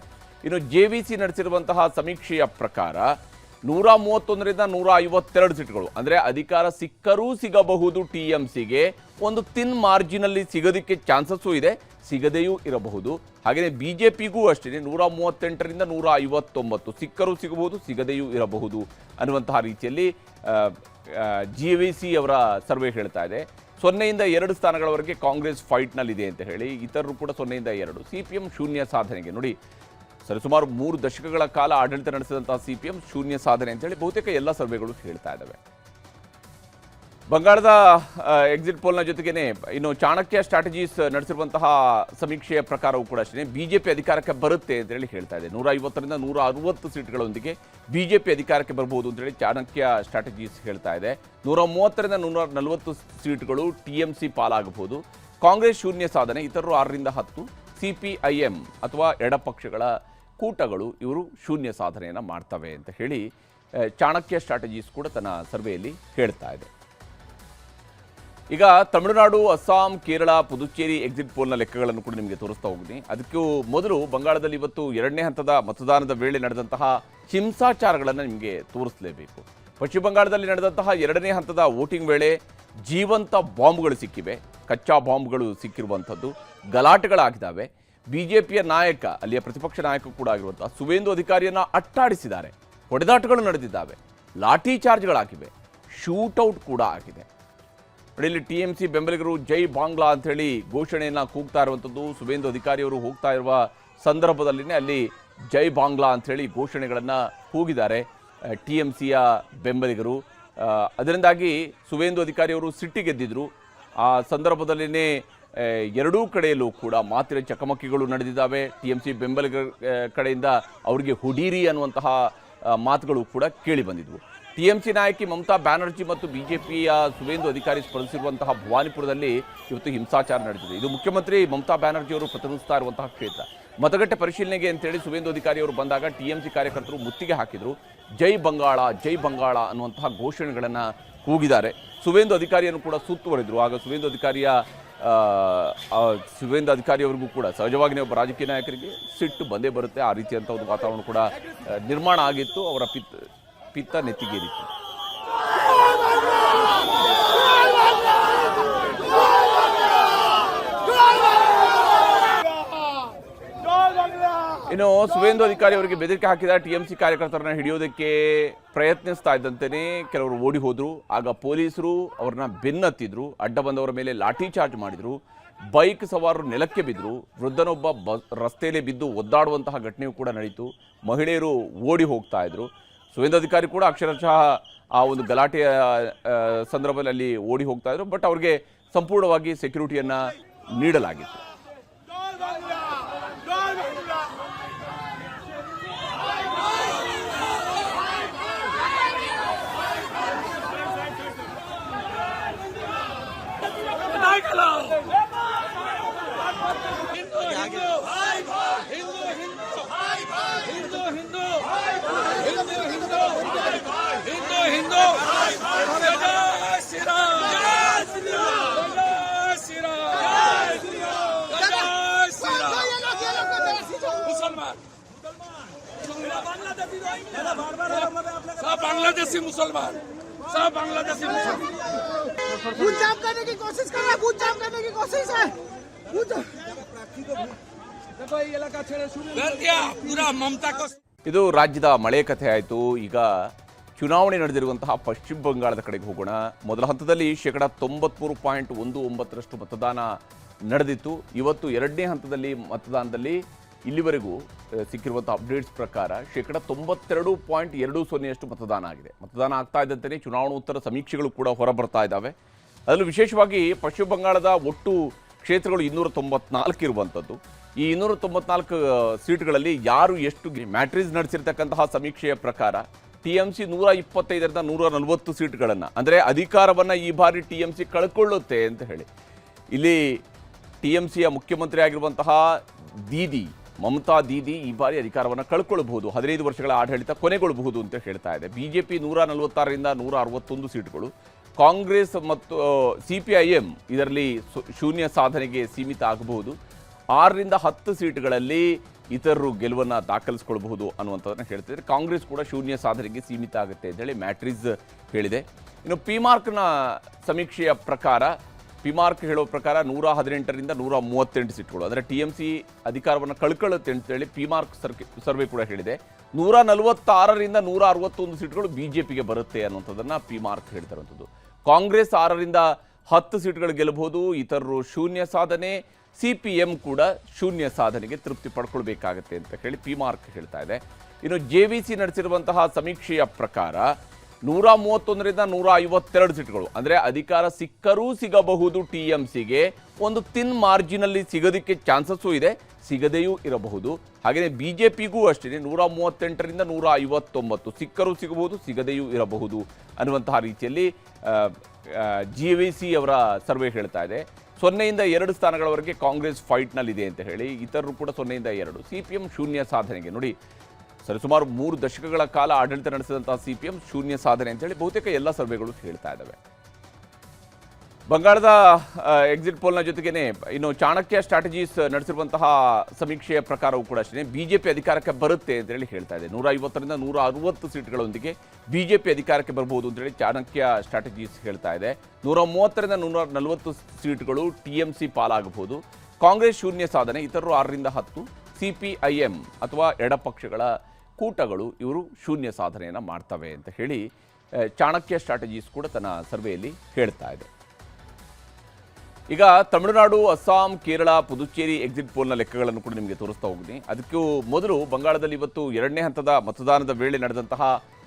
ಇನ್ನು JVC ನಡೆಸಿರುವಂತಹ ಸಮೀಕ್ಷೆಯ ಪ್ರಕಾರ 131ರಿಂದ 152 ಸೀಟ್ಗಳು, ಅಂದರೆ ಅಧಿಕಾರ ಸಿಕ್ಕರೂ ಸಿಗಬಹುದು TMCಗೆ, ಒಂದು ತಿನ್ ಮಾರ್ಜಿನಲ್ಲಿ ಸಿಗೋದಕ್ಕೆ ಚಾನ್ಸಸ್ಸು ಇದೆ, ಸಿಗದೆಯೂ ಇರಬಹುದು. ಹಾಗೆಯೇ BJPಗೂ ಅಷ್ಟೇ 138ರಿಂದ 159 ಸಿಕ್ಕರೂ ಸಿಗಬಹುದು, ಸಿಗದೆಯೂ ಇರಬಹುದು ಅನ್ನುವಂತಹ ರೀತಿಯಲ್ಲಿ JVC ಅವರ ಸರ್ವೆ ಹೇಳ್ತಾ ಇದೆ. 0ಯಿಂದ 2 ಸ್ಥಾನಗಳವರೆಗೆ ಕಾಂಗ್ರೆಸ್ ಫೈಟ್ನಲ್ಲಿದೆ ಅಂತ ಹೇಳಿ, ಇತರರು ಕೂಡ 0ಯಿಂದ 2. CPM ಶೂನ್ಯ ಸಾಧನೆಗೆ, ನೋಡಿ ಸರಿಸುಮಾರು 3 ದಶಕಗಳ ಕಾಲ ಆಡಳಿತ ನಡೆಸಿದಂತಹ CPM ಶೂನ್ಯ ಸಾಧನೆ ಅಂತೇಳಿ ಬಹುತೇಕ ಎಲ್ಲ ಸರ್ವೆಗಳು ಹೇಳ್ತಾ ಇದ್ದಾವೆ. ಬಂಗಾಳದ ಎಕ್ಸಿಟ್ ಪೋಲ್ನ ಜೊತೆಗೇನೆ ಇನ್ನು ಚಾಣಕ್ಯ ಸ್ಟ್ರಾಟಜೀಸ್ ನಡೆಸಿರುವಂತಹ ಸಮೀಕ್ಷೆಯ ಪ್ರಕಾರವೂ ಕೂಡ ಅಷ್ಟೇ BJP ಅಧಿಕಾರಕ್ಕೆ ಬರುತ್ತೆ ಅಂತೇಳಿ ಹೇಳ್ತಾ ಇದೆ. 150ರಿಂದ 160 ಸೀಟ್ಗಳೊಂದಿಗೆ BJP ಅಧಿಕಾರಕ್ಕೆ ಬರ್ಬೋದು ಅಂತೇಳಿ ಚಾಣಕ್ಯ ಸ್ಟ್ರಾಟಜೀಸ್ ಹೇಳ್ತಾ ಇದೆ. 130ರಿಂದ 140 ಸೀಟ್ಗಳು TMC ಪಾಲಾಗಬಹುದು. ಕಾಂಗ್ರೆಸ್ ಶೂನ್ಯ ಸಾಧನೆ, ಇತರರು 6ರಿಂದ 10. CPIM ಅಥವಾ ಎಡಪಕ್ಷಗಳ ಕೂಟಗಳು ಇವರು ಶೂನ್ಯ ಸಾಧನೆಯನ್ನು ಮಾಡ್ತವೆ ಅಂತ ಹೇಳಿ ಚಾಣಕ್ಯ ಸ್ಟ್ರಾಟಜೀಸ್ ಕೂಡ ತನ್ನ ಸರ್ವೆಯಲ್ಲಿ ಹೇಳ್ತಾ ಇದೆ. ಈಗ ತಮಿಳುನಾಡು, ಅಸ್ಸಾಂ, ಕೇರಳ, ಪುದುಚೇರಿ ಎಕ್ಸಿಟ್ ಪೋಲ್ನ ಲೆಕ್ಕಗಳನ್ನು ಕೂಡ ನಿಮಗೆ ತೋರಿಸ್ತಾ ಹೋಗ್ತೀನಿ. ಅದಕ್ಕೂ ಮೊದಲು ಬಂಗಾಳದಲ್ಲಿ ಇವತ್ತು ಎರಡನೇ ಹಂತದ ಮತದಾನದ ವೇಳೆ ನಡೆದಂತಹ ಹಿಂಸಾಚಾರಗಳನ್ನು ನಿಮಗೆ ತೋರಿಸಲೇಬೇಕು. ಪಶ್ಚಿಮ ಬಂಗಾಳದಲ್ಲಿ ನಡೆದಂತಹ ಎರಡನೇ ಹಂತದ ವೋಟಿಂಗ್ ವೇಳೆ ಜೀವಂತ ಬಾಂಬ್ಗಳು ಸಿಕ್ಕಿವೆ, ಕಚ್ಚಾ ಬಾಂಬ್ಗಳು ಸಿಕ್ಕಿರುವಂಥದ್ದು, ಗಲಾಟೆಗಳಾಗಿದ್ದಾವೆ. BJPಯ ನಾಯಕ, ಅಲ್ಲಿಯ ಪ್ರತಿಪಕ್ಷ ನಾಯಕ ಕೂಡ ಆಗಿರುವಂತಹ ಸುವೇಂದು ಅಧಿಕಾರಿಯನ್ನು ಅಟ್ಟಾಡಿಸಿದ್ದಾರೆ, ಹೊಡೆದಾಟಗಳು ನಡೆದಿದ್ದಾವೆ, ಲಾಠಿ ಚಾರ್ಜ್ಗಳಾಗಿವೆ, ಶೂಟೌಟ್ ಕೂಡ ಆಗಿದೆ. ಇಲ್ಲಿ TMC ಬೆಂಬಲಿಗರು ಜೈ ಬಾಂಗ್ಲಾ ಅಂಥೇಳಿ ಘೋಷಣೆಯನ್ನು ಕೂಗ್ತಾ ಇರುವಂಥದ್ದು. ಸುವೇಂದು ಅಧಿಕಾರಿಯವರು ಹೋಗ್ತಾ ಇರುವ ಸಂದರ್ಭದಲ್ಲಿನೇ ಅಲ್ಲಿ ಜೈ ಬಾಂಗ್ಲಾ ಅಂಥೇಳಿ ಘೋಷಣೆಗಳನ್ನು ಕೂಗಿದ್ದಾರೆ TMCಯ ಬೆಂಬಲಿಗರು. ಅದರಿಂದಾಗಿ ಸುವೇಂದು ಅಧಿಕಾರಿಯವರು ಸಿಟ್ಟಿಗೆದ್ದಿದ್ರು. ಆ ಸಂದರ್ಭದಲ್ಲಿನೇ ಎರಡೂ ಕಡೆಯಲ್ಲೂ ಕೂಡ ಮಾತಿನ ಚಕಮಕಿಗಳು ನಡೆದಿದ್ದಾವೆ. TMC ಬೆಂಬಲಿಗರ ಕಡೆಯಿಂದ ಅವರಿಗೆ ಹುಡೀರಿ ಅನ್ನುವಂತಹ ಮಾತುಗಳು ಕೂಡ ಕೇಳಿ ಬಂದಿದ್ವು. TMC ನಾಯಕಿ ಮಮತಾ ಬ್ಯಾನರ್ಜಿ ಮತ್ತು BJPಯ ಸುವೇಂದು ಅಧಿಕಾರಿ ಸ್ಪರ್ಧಿಸಿರುವಂತಹ ಭವಾನಿಪುರದಲ್ಲಿ ಇವತ್ತು ಹಿಂಸಾಚಾರ ನಡೆದಿದೆ. ಇದು ಮುಖ್ಯಮಂತ್ರಿ ಮಮತಾ ಬ್ಯಾನರ್ಜಿ ಅವರು ಪ್ರತಿನಿಧಿಸ್ತಾ ಇರುವಂತಹ ಕ್ಷೇತ್ರ. ಮತಗಟ್ಟೆ ಪರಿಶೀಲನೆಗೆ ಅಂತೇಳಿ ಸುವೇಂದು ಅಧಿಕಾರಿ ಅವರು ಬಂದಾಗ TMC ಕಾರ್ಯಕರ್ತರು ಮುತ್ತಿಗೆ ಹಾಕಿದರು. ಜೈ ಬಂಗಾಳ, ಜೈ ಬಂಗಾಳ ಅನ್ನುವಂತಹ ಘೋಷಣೆಗಳನ್ನು ಕೂಗಿದ್ದಾರೆ. ಸುವೇಂದು ಅಧಿಕಾರಿಯನ್ನು ಕೂಡ ಸುತ್ತುವರಿದ್ರು. ಆಗ ಸುವೇಂದು ಅಧಿಕಾರಿಯವರಿಗೂ ಕೂಡ ಸಹಜವಾಗಿ ಒಬ್ಬ ರಾಜಕೀಯ ನಾಯಕರಿಗೆ ಸಿಟ್ಟು ಬಂದೇ ಬರುತ್ತೆ. ಆ ರೀತಿಯಂಥ ಒಂದು ವಾತಾವರಣ ಕೂಡ ನಿರ್ಮಾಣ ಆಗಿತ್ತು. ಅವರ ಪಿತ್ತ ನೆತ್ತಿಗೇರಿತ್ತು. ಇನ್ನು ಸುವೇಂದು ಅಧಿಕಾರಿ ಅವರಿಗೆ ಬೆದರಿಕೆ ಹಾಕಿದ TMC ಕಾರ್ಯಕರ್ತರನ್ನ ಹಿಡಿಯೋದಕ್ಕೆ ಪ್ರಯತ್ನಿಸ್ತಾ ಇದ್ದಂತೆಯೇ ಕೆಲವರು ಓಡಿ ಹೋದ್ರು. ಆಗ ಪೊಲೀಸರು ಅವ್ರನ್ನ ಬೆನ್ನತ್ತಿದ್ರು, ಅಡ್ಡ ಬಂದವರ ಮೇಲೆ ಲಾಠಿ ಚಾರ್ಜ್ ಮಾಡಿದ್ರು, ಬೈಕ್ ಸವಾರರು ನೆಲಕ್ಕೆ ಬಿದ್ದರು, ವೃದ್ಧನೊಬ್ಬ ರಸ್ತೆಯಲ್ಲಿ ಬಿದ್ದು ಒದ್ದಾಡುವಂತಹ ಘಟನೆಯೂ ಕೂಡ ನಡೀತು. ಮಹಿಳೆಯರು ಓಡಿ ಹೋಗ್ತಾ ಇದ್ರು. ಸುವೇಂದು ಅಧಿಕಾರಿ ಕೂಡ ಅಕ್ಷರಶಃ ಆ ಒಂದು ಗಲಾಟೆಯ ಸಂದರ್ಭದಲ್ಲಿ ಅಲ್ಲಿ ಓಡಿ ಹೋಗ್ತಾ ಇದ್ರು. ಬಟ್ ಅವ್ರಿಗೆ ಸಂಪೂರ್ಣವಾಗಿ ಸೆಕ್ಯೂರಿಟಿಯನ್ನು ನೀಡಲಾಗಿತ್ತು. हिंदू हिंदू हिंदू हिंदू हिंदू जय श्री राम जय श्री राम जय श्री राम जय श्री राम मुसलमान सब बांग्लादेशी मुसलमान सब बांग्लादेशी मुसलमान बूथ जाम करने की कोशिश कर रहा है, बूथ जाम करने की कोशिश है। देखो ये इलाका छेड़े शुरू कर दिया पूरा ममता को। ಇದು ರಾಜ್ಯದ ಮಳೆ ಕಥೆ ಆಯಿತು. ಈಗ ಚುನಾವಣೆ ನಡೆದಿರುವಂತಹ ಪಶ್ಚಿಮ ಬಂಗಾಳದ ಕಡೆಗೆ ಹೋಗೋಣ. ಮೊದಲ ಹಂತದಲ್ಲಿ 93.19% ಮತದಾನ ನಡೆದಿತ್ತು. ಇವತ್ತು ಎರಡನೇ ಹಂತದಲ್ಲಿ ಮತದಾನದಲ್ಲಿ ಇಲ್ಲಿವರೆಗೂ ಸಿಕ್ಕಿರುವಂತಹ ಅಪ್ಡೇಟ್ಸ್ ಪ್ರಕಾರ 92.20% ಮತದಾನ ಆಗಿದೆ. ಮತದಾನ ಆಗ್ತಾ ಇದ್ದಂತೆಯೇ ಚುನಾವಣೋತ್ತರ ಸಮೀಕ್ಷೆಗಳು ಕೂಡ ಹೊರಬರ್ತಾ ಇದ್ದಾವೆ. ಅದರಲ್ಲೂ ವಿಶೇಷವಾಗಿ ಪಶ್ಚಿಮ ಬಂಗಾಳದ ಒಟ್ಟು ಕ್ಷೇತ್ರಗಳು 294 ಇರುವಂಥದ್ದು. ಈ 294 ಸೀಟ್ಗಳಲ್ಲಿ ಯಾರು ಎಷ್ಟು ಮ್ಯಾಟ್ರಿಸ್ ನಡೆಸಿರ್ತಕ್ಕಂತಹ ಸಮೀಕ್ಷೆಯ ಪ್ರಕಾರ TMC 125ರಿಂದ 140 ಸೀಟ್ಗಳನ್ನು, ಅಂದರೆ ಅಧಿಕಾರವನ್ನು ಈ ಬಾರಿ TMC ಕಳ್ಕೊಳ್ಳುತ್ತೆ ಅಂತ ಹೇಳಿ. ಇಲ್ಲಿ TMCಯ ಮುಖ್ಯಮಂತ್ರಿ ಆಗಿರುವಂತಹ ದೀದಿ ಮಮತಾ ದೀದಿ ಈ ಬಾರಿ ಅಧಿಕಾರವನ್ನು ಕಳ್ಕೊಳ್ಬಹುದು, 15 ವರ್ಷಗಳ ಆಡಳಿತ ಕೊನೆಗೊಳ್ಳಬಹುದು ಅಂತ ಹೇಳ್ತಾ ಇದೆ. BJP 146ರಿಂದ 161 ಸೀಟ್ಗಳು, ಕಾಂಗ್ರೆಸ್ ಮತ್ತು CPIM ಇದರಲ್ಲಿ ಶೂನ್ಯ ಸಾಧನೆಗೆ ಸೀಮಿತ ಆಗಬಹುದು. 6ರಿಂದ 10 ಸೀಟ್ಗಳಲ್ಲಿ ಇತರರು ಗೆಲುವನ್ನು ದಾಖಲಿಸಿಕೊಳ್ಳಬಹುದು ಅನ್ನುವಂಥದ್ದನ್ನು ಹೇಳ್ತಿದ್ದಾರೆ. ಕಾಂಗ್ರೆಸ್ ಕೂಡ ಶೂನ್ಯ ಸಾಧನೆಗೆ ಸೀಮಿತ ಆಗುತ್ತೆ ಅಂತೇಳಿ ಮ್ಯಾಟ್ರಿಸ್ ಹೇಳಿದೆ. ಇನ್ನು ಪಿಮಾರ್ಕ್ನ ಸಮೀಕ್ಷೆಯ ಪ್ರಕಾರ, ಪಿಮಾರ್ಕ್ ಹೇಳೋ ಪ್ರಕಾರ 118ರಿಂದ 138 ಸೀಟ್ಗಳು, ಅಂದರೆ TMC ಅಧಿಕಾರವನ್ನು ಕಳ್ಕೊಳ್ಳುತ್ತೆ ಅಂತೇಳಿ ಪಿಮಾರ್ಕ್ ಸರ್ವೆ ಕೂಡ ಹೇಳಿದೆ. 146ರಿಂದ 161 ಸೀಟ್ಗಳು BJPಗೆ ಬರುತ್ತೆ ಅನ್ನುವಂಥದ್ದನ್ನು ಪಿಮಾರ್ಕ್ ಹೇಳ್ತಿರುವಂಥದ್ದು. ಕಾಂಗ್ರೆಸ್ 6ರಿಂದ 10 ಸೀಟ್ಗಳು ಗೆಲ್ಲಬಹುದು, ಇತರರು ಶೂನ್ಯ ಸಾಧನೆ, CPM ಕೂಡ ಶೂನ್ಯ ಸಾಧನೆಗೆ ತೃಪ್ತಿ ಪಡ್ಕೊಳ್ಬೇಕಾಗತ್ತೆ ಅಂತ ಹೇಳಿ ಪಿಮಾರ್ಕ್ ಹೇಳ್ತಾ ಇದೆ. ಇನ್ನು JVC ನಡೆಸಿರುವಂತಹ ಸಮೀಕ್ಷೆಯ ಪ್ರಕಾರ 131ರಿಂದ 152 ಸೀಟ್ಗಳು, ಅಂದರೆ ಅಧಿಕಾರ ಸಿಕ್ಕರೂ ಸಿಗಬಹುದು TMCಗೆ, ಒಂದು ತಿನ್ ಮಾರ್ಜಿನಲ್ಲಿ ಸಿಗೋದಕ್ಕೆ ಚಾನ್ಸಸ್ಸು ಇದೆ, ಸಿಗದೆಯೂ ಇರಬಹುದು. ಹಾಗೆಯೇ BJPಗೂ ಅಷ್ಟೇ 138ರಿಂದ 159 ಸಿಕ್ಕರೂ ಸಿಗಬಹುದು, ಸಿಗದೆಯೂ ಇರಬಹುದು ಅನ್ನುವಂತಹ ರೀತಿಯಲ್ಲಿ JVC ಅವರ ಸರ್ವೆ ಹೇಳ್ತಾ ಇದೆ. 0ಯಿಂದ 2 ಸ್ಥಾನಗಳವರೆಗೆ ಕಾಂಗ್ರೆಸ್ ಫೈಟ್ನಲ್ಲಿದೆ ಅಂತ ಹೇಳಿ, ಇತರರು ಕೂಡ 0ಯಿಂದ 2. CPM ಶೂನ್ಯ ಸಾಧನೆಗೆ, ನೋಡಿ ಸರಿಸುಮಾರು 3 ದಶಕಗಳ ಕಾಲ ಆಡಳಿತ ನಡೆಸಿದಂತಹ CPM ಶೂನ್ಯ ಸಾಧನೆ ಅಂತೇಳಿ ಬಹುತೇಕ ಎಲ್ಲ ಸರ್ವೆಗಳು ಹೇಳ್ತಾ ಇದ್ದಾವೆ. ಬಂಗಾಳದ ಎಕ್ಸಿಟ್ ಪೋಲ್ನ ಜೊತೆಗೇನೆ ಇನ್ನು ಚಾಣಕ್ಯ ಸ್ಟ್ರಾಟಜೀಸ್ ನಡೆಸಿರುವಂತಹ ಸಮೀಕ್ಷೆಯ ಪ್ರಕಾರವೂ ಕೂಡ ಅಷ್ಟೇ BJP ಅಧಿಕಾರಕ್ಕೆ ಬರುತ್ತೆ ಅಂತೇಳಿ ಹೇಳ್ತಾ ಇದೆ. 150ರಿಂದ 160 ಸೀಟ್ಗಳೊಂದಿಗೆ BJP ಅಧಿಕಾರಕ್ಕೆ ಬರಬಹುದು ಅಂತೇಳಿ ಚಾಣಕ್ಯ ಸ್ಟ್ರಾಟಜೀಸ್ ಹೇಳ್ತಾ ಇದೆ. 130ರಿಂದ 140 ಸೀಟ್ಗಳು TMC ಪಾಲಾಗಬಹುದು. ಕಾಂಗ್ರೆಸ್ ಶೂನ್ಯ ಸಾಧನೆ, ಇತರರು 6ರಿಂದ 10, CPIM ಅಥವಾ ಎಡಪಕ್ಷಗಳ ಕೂಟಗಳು ಇವರು ಶೂನ್ಯ ಸಾಧನೆಯನ್ನು ಮಾಡ್ತವೆ ಅಂತ ಹೇಳಿ ಚಾಣಕ್ಯ ಸ್ಟ್ರಾಟಜೀಸ್ ಕೂಡ ತನ್ನ ಸರ್ವೆಯಲ್ಲಿ ಹೇಳ್ತಾ ಇದೆ. ಈಗ ತಮಿಳುನಾಡು, ಅಸ್ಸಾಂ, ಕೇರಳ, ಪುದುಚೇರಿ ಎಕ್ಸಿಟ್ ಪೋಲ್ನ ಲೆಕ್ಕಗಳನ್ನು ಕೂಡ ನಿಮಗೆ ತೋರಿಸ್ತಾ ಹೋಗ್ತೀನಿ. ಅದಕ್ಕೂ ಮೊದಲು ಬಂಗಾಳದಲ್ಲಿ ಇವತ್ತು ಎರಡನೇ ಹಂತದ ಮತದಾನದ ವೇಳೆ ನಡೆದಂತಹ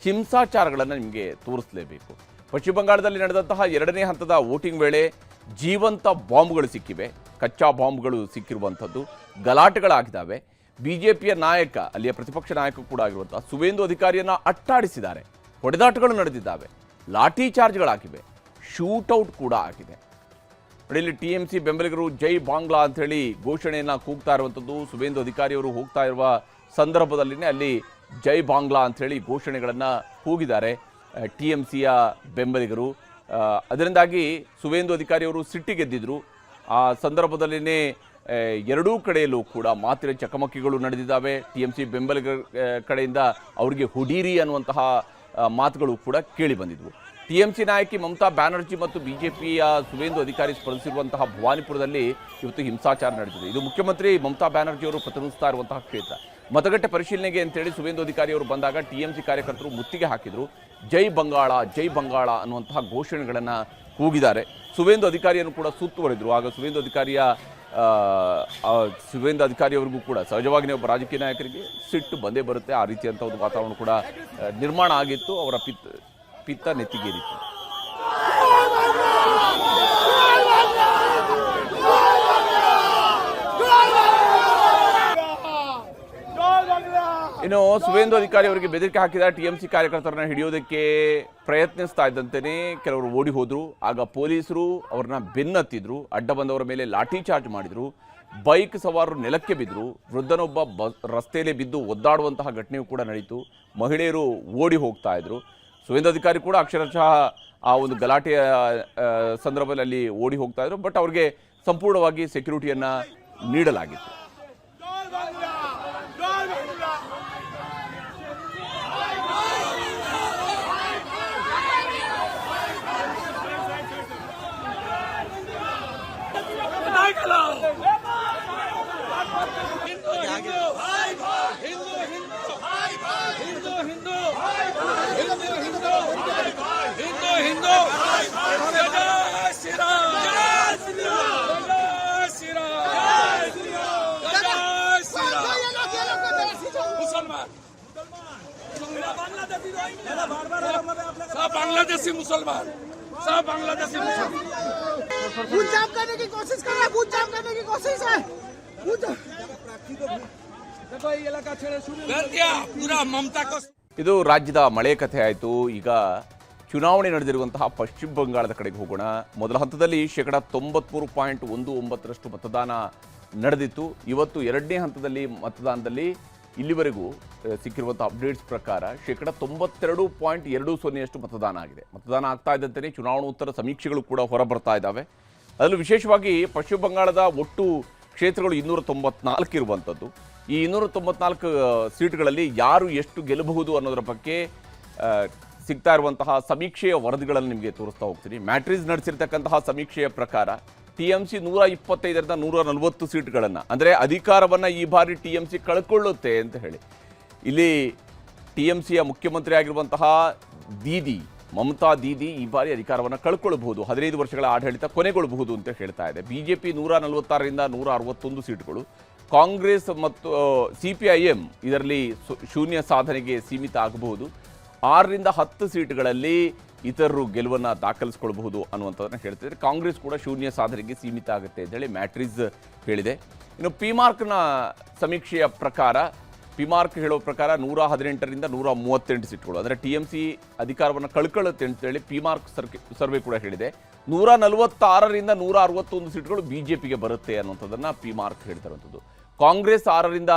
ಹಿಂಸಾಚಾರಗಳನ್ನು ನಿಮಗೆ ತೋರಿಸಲೇಬೇಕು. ಪಶ್ಚಿಮ ಬಂಗಾಳದಲ್ಲಿ ನಡೆದಂತಹ ಎರಡನೇ ಹಂತದ ವೋಟಿಂಗ್ ವೇಳೆ ಜೀವಂತ ಬಾಂಬ್ಗಳು ಸಿಕ್ಕಿವೆ, ಕಚ್ಚಾ ಬಾಂಬ್ಗಳು ಸಿಕ್ಕಿರುವಂಥದ್ದು, ಗಲಾಟೆಗಳಾಗಿದ್ದಾವೆ. BJPಯ ನಾಯಕ, ಅಲ್ಲಿಯ ಪ್ರತಿಪಕ್ಷ ನಾಯಕ ಕೂಡ ಆಗಿರುವಂತಹ ಸುವೇಂದು ಅಧಿಕಾರಿಯನ್ನು ಅಟ್ಟಾಡಿಸಿದ್ದಾರೆ, ಹೊಡೆದಾಟಗಳು ನಡೆದಿದ್ದಾವೆ, ಲಾಠಿ ಚಾರ್ಜ್ಗಳಾಗಿವೆ, ಶೂಟೌಟ್ ಕೂಡ ಆಗಿದೆ. ಇಲ್ಲಿ TMC ಬೆಂಬಲಿಗರು ಜೈ ಬಾಂಗ್ಲಾ ಅಂಥೇಳಿ ಘೋಷಣೆಯನ್ನು ಕೂಗ್ತಾ ಇರುವಂಥದ್ದು. ಸುವೇಂದು ಅಧಿಕಾರಿಯವರು ಹೋಗ್ತಾ ಇರುವ ಸಂದರ್ಭದಲ್ಲಿನೇ ಅಲ್ಲಿ ಜೈ ಬಾಂಗ್ಲಾ ಅಂಥೇಳಿ ಘೋಷಣೆಗಳನ್ನು ಕೂಗಿದ್ದಾರೆ TMCಯ ಬೆಂಬಲಿಗರು. ಅದರಿಂದಾಗಿ ಸುವೇಂದು ಅಧಿಕಾರಿಯವರು ಸಿಟ್ಟಿಗೆದ್ದಿದ್ರು. ಆ ಸಂದರ್ಭದಲ್ಲಿನೇ ಎರಡೂ ಕಡೆಯಲ್ಲೂ ಕೂಡ ಮಾತಿನ ಚಕಮಕಿಗಳು ನಡೆದಿದ್ದಾವೆ. TMC ಬೆಂಬಲಿಗರ ಕಡೆಯಿಂದ ಅವರಿಗೆ ಹುಡೀರಿ ಅನ್ನುವಂತಹ ಮಾತುಗಳು ಕೂಡ ಕೇಳಿ ಬಂದಿದ್ವು. TMC ನಾಯಕಿ ಮಮತಾ ಬ್ಯಾನರ್ಜಿ ಮತ್ತು BJPಯ ಸುವೇಂದು ಅಧಿಕಾರಿ ಸ್ಪರ್ಧಿಸಿರುವಂತಹ ಭವಾನಿಪುರದಲ್ಲಿ ಇವತ್ತು ಹಿಂಸಾಚಾರ ನಡೆದಿದೆ. ಇದು ಮುಖ್ಯಮಂತ್ರಿ ಮಮತಾ ಬ್ಯಾನರ್ಜಿ ಅವರು ಪ್ರತಿನಿಧಿಸ್ತಾ ಇರುವಂತಹ ಕ್ಷೇತ್ರ. ಮತಗಟ್ಟೆ ಪರಿಶೀಲನೆಗೆ ಅಂತೇಳಿ ಸುವೇಂದು ಅಧಿಕಾರಿ ಅವರು ಬಂದಾಗ TMC ಕಾರ್ಯಕರ್ತರು ಮುತ್ತಿಗೆ ಹಾಕಿದರು. ಜೈ ಬಂಗಾಳ, ಜೈ ಬಂಗಾಳ ಅನ್ನುವಂತಹ ಘೋಷಣೆಗಳನ್ನು ಕೂಗಿದ್ದಾರೆ. ಸುವೇಂದು ಅಧಿಕಾರಿಯನ್ನು ಕೂಡ ಸುತ್ತುವರೆದರು. ಆಗ ಸುವೇಂದು ಅಧಿಕಾರಿಯವರಿಗೂ ಕೂಡ ಸಹಜವಾಗಿ ಒಬ್ಬ ರಾಜಕೀಯ ನಾಯಕರಿಗೆ ಸಿಟ್ಟು ಬಂದೇ ಬರುತ್ತೆ. ಆ ರೀತಿಯಂಥ ಒಂದು ವಾತಾವರಣ ಕೂಡ ನಿರ್ಮಾಣ ಆಗಿತ್ತು. ಅವರ ಪಿತ್ತ ನೆತ್ತಿಗೇರಿತ್ತು. ಇನ್ನು ಸುವೇಂದು ಅಧಿಕಾರಿ ಅವರಿಗೆ ಬೆದರಿಕೆ ಹಾಕಿದ TMC ಕಾರ್ಯಕರ್ತರನ್ನ ಹಿಡಿಯೋದಕ್ಕೆ ಪ್ರಯತ್ನಿಸ್ತಾ ಇದ್ದಂತೆಯೇ ಕೆಲವರು ಓಡಿ ಹೋದ್ರು. ಆಗ ಪೊಲೀಸರು ಅವ್ರನ್ನ ಬೆನ್ನತ್ತಿದ್ರು, ಅಡ್ಡ ಬಂದವರ ಮೇಲೆ ಲಾಠಿ ಚಾರ್ಜ್ ಮಾಡಿದ್ರು. ಬೈಕ್ ಸವಾರರು ನೆಲಕ್ಕೆ ಬಿದ್ದರು. ವೃದ್ಧನೊಬ್ಬ ರಸ್ತೆಯಲ್ಲಿ ಬಿದ್ದು ಒದ್ದಾಡುವಂತಹ ಘಟನೆಯೂ ಕೂಡ ನಡೀತು. ಮಹಿಳೆಯರು ಓಡಿ ಹೋಗ್ತಾ ಇದ್ರು. ಸುವೇಂದ್ರಾಧಿಕಾರಿ ಕೂಡ ಅಕ್ಷರಶಃ ಆ ಒಂದು ಗಲಾಟೆಯ ಸಂದರ್ಭದಲ್ಲಿ ಅಲ್ಲಿ ಓಡಿ ಹೋಗ್ತಾ ಇದ್ರು. ಬಟ್ ಅವ್ರಿಗೆ ಸಂಪೂರ್ಣವಾಗಿ ಸೆಕ್ಯೂರಿಟಿಯನ್ನು ನೀಡಲಾಗಿತ್ತು. बांग्लादेशी मुसलमान सब बांग्लादेशी मुसलमान बूथ जाम करने की कोशिश कर रहा है, बूथ जाम करने की कोशिश है। देखो ये इलाका छेड़े शुरू कर दिया पूरा ममता को. ಇದು ರಾಜ್ಯದ ಮಳೆ ಕಥೆ ಆಯಿತು. ಈಗ ಚುನಾವಣೆ ನಡೆದಿರುವಂತಹ ಪಶ್ಚಿಮ ಬಂಗಾಳದ ಕಡೆಗೆ ಹೋಗೋಣ. ಮೊದಲ ಹಂತದಲ್ಲಿ 93.19% ಮತದಾನ ನಡೆದಿತ್ತು. ಇವತ್ತು ಎರಡನೇ ಹಂತದಲ್ಲಿ ಮತದಾನದಲ್ಲಿ ಇಲ್ಲಿವರೆಗೂ ಸಿಕ್ಕಿರುವಂಥ ಅಪ್ಡೇಟ್ಸ್ ಪ್ರಕಾರ 92.20% ಮತದಾನ ಆಗಿದೆ. ಮತದಾನ ಆಗ್ತಾ ಇದ್ದಂತೆಯೇ ಚುನಾವಣೋತ್ತರ ಸಮೀಕ್ಷೆಗಳು ಕೂಡ ಹೊರಬರ್ತಾ ಇದ್ದಾವೆ. ಅದರಲ್ಲೂ ವಿಶೇಷವಾಗಿ ಪಶ್ಚಿಮ ಬಂಗಾಳದ ಒಟ್ಟು ಕ್ಷೇತ್ರಗಳು 294 ಇರುವಂಥದ್ದು. ಈ 294 ಸೀಟ್ಗಳಲ್ಲಿ ಯಾರು ಎಷ್ಟು ಗೆಲ್ಲಬಹುದು ಅನ್ನೋದರ ಬಗ್ಗೆ ಸಿಗ್ತಾ ಇರುವಂತಹ ಸಮೀಕ್ಷೆಯ ವರದಿಗಳನ್ನು ನಿಮಗೆ ತೋರಿಸ್ತಾ ಹೋಗ್ತೀನಿ. ಮ್ಯಾಟ್ರಿಸ್ ನಡೆಸಿರ್ತಕ್ಕಂತಹ ಸಮೀಕ್ಷೆಯ ಪ್ರಕಾರ TMC 125ರಿಂದ 140 ಸೀಟ್ಗಳನ್ನು, ಅಂದರೆ ಅಧಿಕಾರವನ್ನು ಈ ಬಾರಿ TMC ಕಳ್ಕೊಳ್ಳುತ್ತೆ ಅಂತ ಹೇಳಿ. ಇಲ್ಲಿ TMCಯ ಮುಖ್ಯಮಂತ್ರಿ ಆಗಿರುವಂತಹ ಮಮತಾ ದೀದಿ ಈ ಬಾರಿ ಅಧಿಕಾರವನ್ನು ಕಳ್ಕೊಳ್ಬಹುದು, 15 ವರ್ಷಗಳ ಆಡಳಿತ ಕೊನೆಗೊಳ್ಳಬಹುದು ಅಂತ ಹೇಳ್ತಾ ಇದೆ. BJP 146ರಿಂದ 161 ಸೀಟ್ಗಳು, ಕಾಂಗ್ರೆಸ್ ಮತ್ತು CPIM ಇದರಲ್ಲಿ ಶೂನ್ಯ ಸಾಧನೆಗೆ ಸೀಮಿತ ಆಗಬಹುದು. 6ರಿಂದ 10 ಸೀಟ್ಗಳಲ್ಲಿ ಇತರರು ಗೆಲುವನ್ನು ದಾಖಲಿಸಿಕೊಳ್ಳಬಹುದು ಅನ್ನುವಂಥದ್ದನ್ನು ಹೇಳ್ತಿದ್ದಾರೆ. ಕಾಂಗ್ರೆಸ್ ಕೂಡ ಶೂನ್ಯ ಸಾಧನೆಗೆ ಸೀಮಿತ ಆಗುತ್ತೆ ಅಂತೇಳಿ ಮ್ಯಾಟ್ರಿಸ್ ಹೇಳಿದೆ. ಇನ್ನು ಪಿಮಾರ್ಕ್ನ ಸಮೀಕ್ಷೆಯ ಪ್ರಕಾರ, ಪಿಮಾರ್ಕ್ ಹೇಳೋ ಪ್ರಕಾರ 118ರಿಂದ 138 ಸೀಟ್ಗಳು, ಅಂದರೆ TMC ಅಧಿಕಾರವನ್ನು ಕಳ್ಕೊಳ್ಳುತ್ತೆ ಅಂತೇಳಿ ಪಿಮಾರ್ಕ್ ಸರ್ವೆ ಕೂಡ ಹೇಳಿದೆ. 146ರಿಂದ 161 ಸೀಟ್ಗಳು BJPಗೆ ಬರುತ್ತೆ ಅನ್ನುವಂಥದ್ದನ್ನು ಪಿಮಾರ್ಕ್ ಹೇಳ್ತಿರುವಂಥದ್ದು. ಕಾಂಗ್ರೆಸ್ 6ರಿಂದ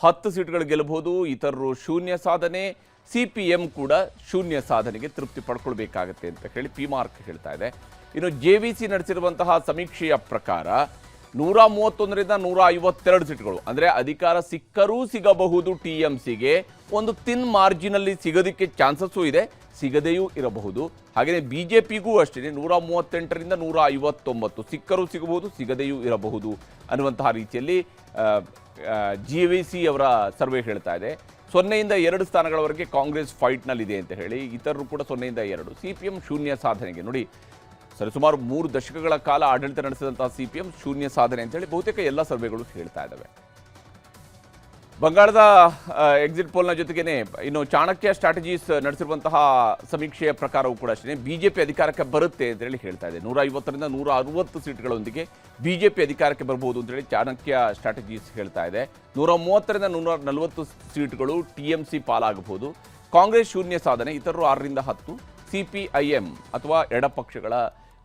10 ಸೀಟ್ಗಳು ಗೆಲ್ಲಬಹುದು, ಇತರರು ಶೂನ್ಯ ಸಾಧನೆ, CPM ಕೂಡ ಶೂನ್ಯ ಸಾಧನೆಗೆ ತೃಪ್ತಿ ಪಡ್ಕೊಳ್ಬೇಕಾಗತ್ತೆ ಅಂತ ಹೇಳಿ ಪಿಮಾರ್ಕ್ ಹೇಳ್ತಾ ಇದೆ. ಇನ್ನು JVC ನಡೆಸಿರುವಂತಹ ಸಮೀಕ್ಷೆಯ ಪ್ರಕಾರ 131ರಿಂದ 152 ಸೀಟ್ಗಳು, ಅಂದರೆ ಅಧಿಕಾರ ಸಿಕ್ಕರೂ ಸಿಗಬಹುದು TMCಗೆ, ಒಂದು ತಿನ್ ಮಾರ್ಜಿನಲ್ಲಿ ಸಿಗೋದಕ್ಕೆ ಚಾನ್ಸಸ್ಸು ಇದೆ, ಸಿಗದೆಯೂ ಇರಬಹುದು. ಹಾಗೆಯೇ BJPಗೂ ಅಷ್ಟೇ 138ರಿಂದ 159 ಸಿಕ್ಕರೂ ಸಿಗಬಹುದು, ಸಿಗದೆಯೂ ಇರಬಹುದು ಅನ್ನುವಂತಹ ರೀತಿಯಲ್ಲಿ JVC ಅವರ ಸರ್ವೆ ಹೇಳ್ತಾ ಇದೆ. 0ಯಿಂದ 2 ಸ್ಥಾನಗಳವರೆಗೆ ಕಾಂಗ್ರೆಸ್ ಫೈಟ್ನಲ್ಲಿದೆ ಅಂತ ಹೇಳಿ, ಇತರರು ಕೂಡ 0ಯಿಂದ 2. CPM ಶೂನ್ಯ ಸಾಧನೆಗೆ, ನೋಡಿ ಸರಿಸುಮಾರು 3 ದಶಕಗಳ ಕಾಲ ಆಡಳಿತ ನಡೆಸಿದಂತಹ CPM ಶೂನ್ಯ ಸಾಧನೆ ಅಂತೇಳಿ ಬಹುತೇಕ ಎಲ್ಲ ಸರ್ವೆಗಳು ಹೇಳ್ತಾ ಇದ್ದಾವೆ. ಬಂಗಾಳದ ಎಕ್ಸಿಟ್ ಪೋಲ್ನ ಜೊತೆಗೇನೆ ಇನ್ನು ಚಾಣಕ್ಯ ಸ್ಟ್ರಾಟಜೀಸ್ ನಡೆಸಿರುವಂತಹ ಸಮೀಕ್ಷೆಯ ಪ್ರಕಾರವೂ ಕೂಡ ಅಷ್ಟೇ BJP ಅಧಿಕಾರಕ್ಕೆ ಬರುತ್ತೆ ಅಂತೇಳಿ ಹೇಳ್ತಾ ಇದೆ. 150ರಿಂದ 160 ಸೀಟ್ಗಳೊಂದಿಗೆ BJP ಅಧಿಕಾರಕ್ಕೆ ಬರಬಹುದು ಅಂತೇಳಿ ಚಾಣಕ್ಯ ಸ್ಟ್ರಾಟಜೀಸ್ ಹೇಳ್ತಾ ಇದೆ. 130ರಿಂದ 140 ಸೀಟ್ಗಳು TMC ಪಾಲಾಗಬಹುದು. ಕಾಂಗ್ರೆಸ್ ಶೂನ್ಯ ಸಾಧನೆ, ಇತರರು 6ರಿಂದ 10. CPIM ಅಥವಾ ಎಡಪಕ್ಷಗಳ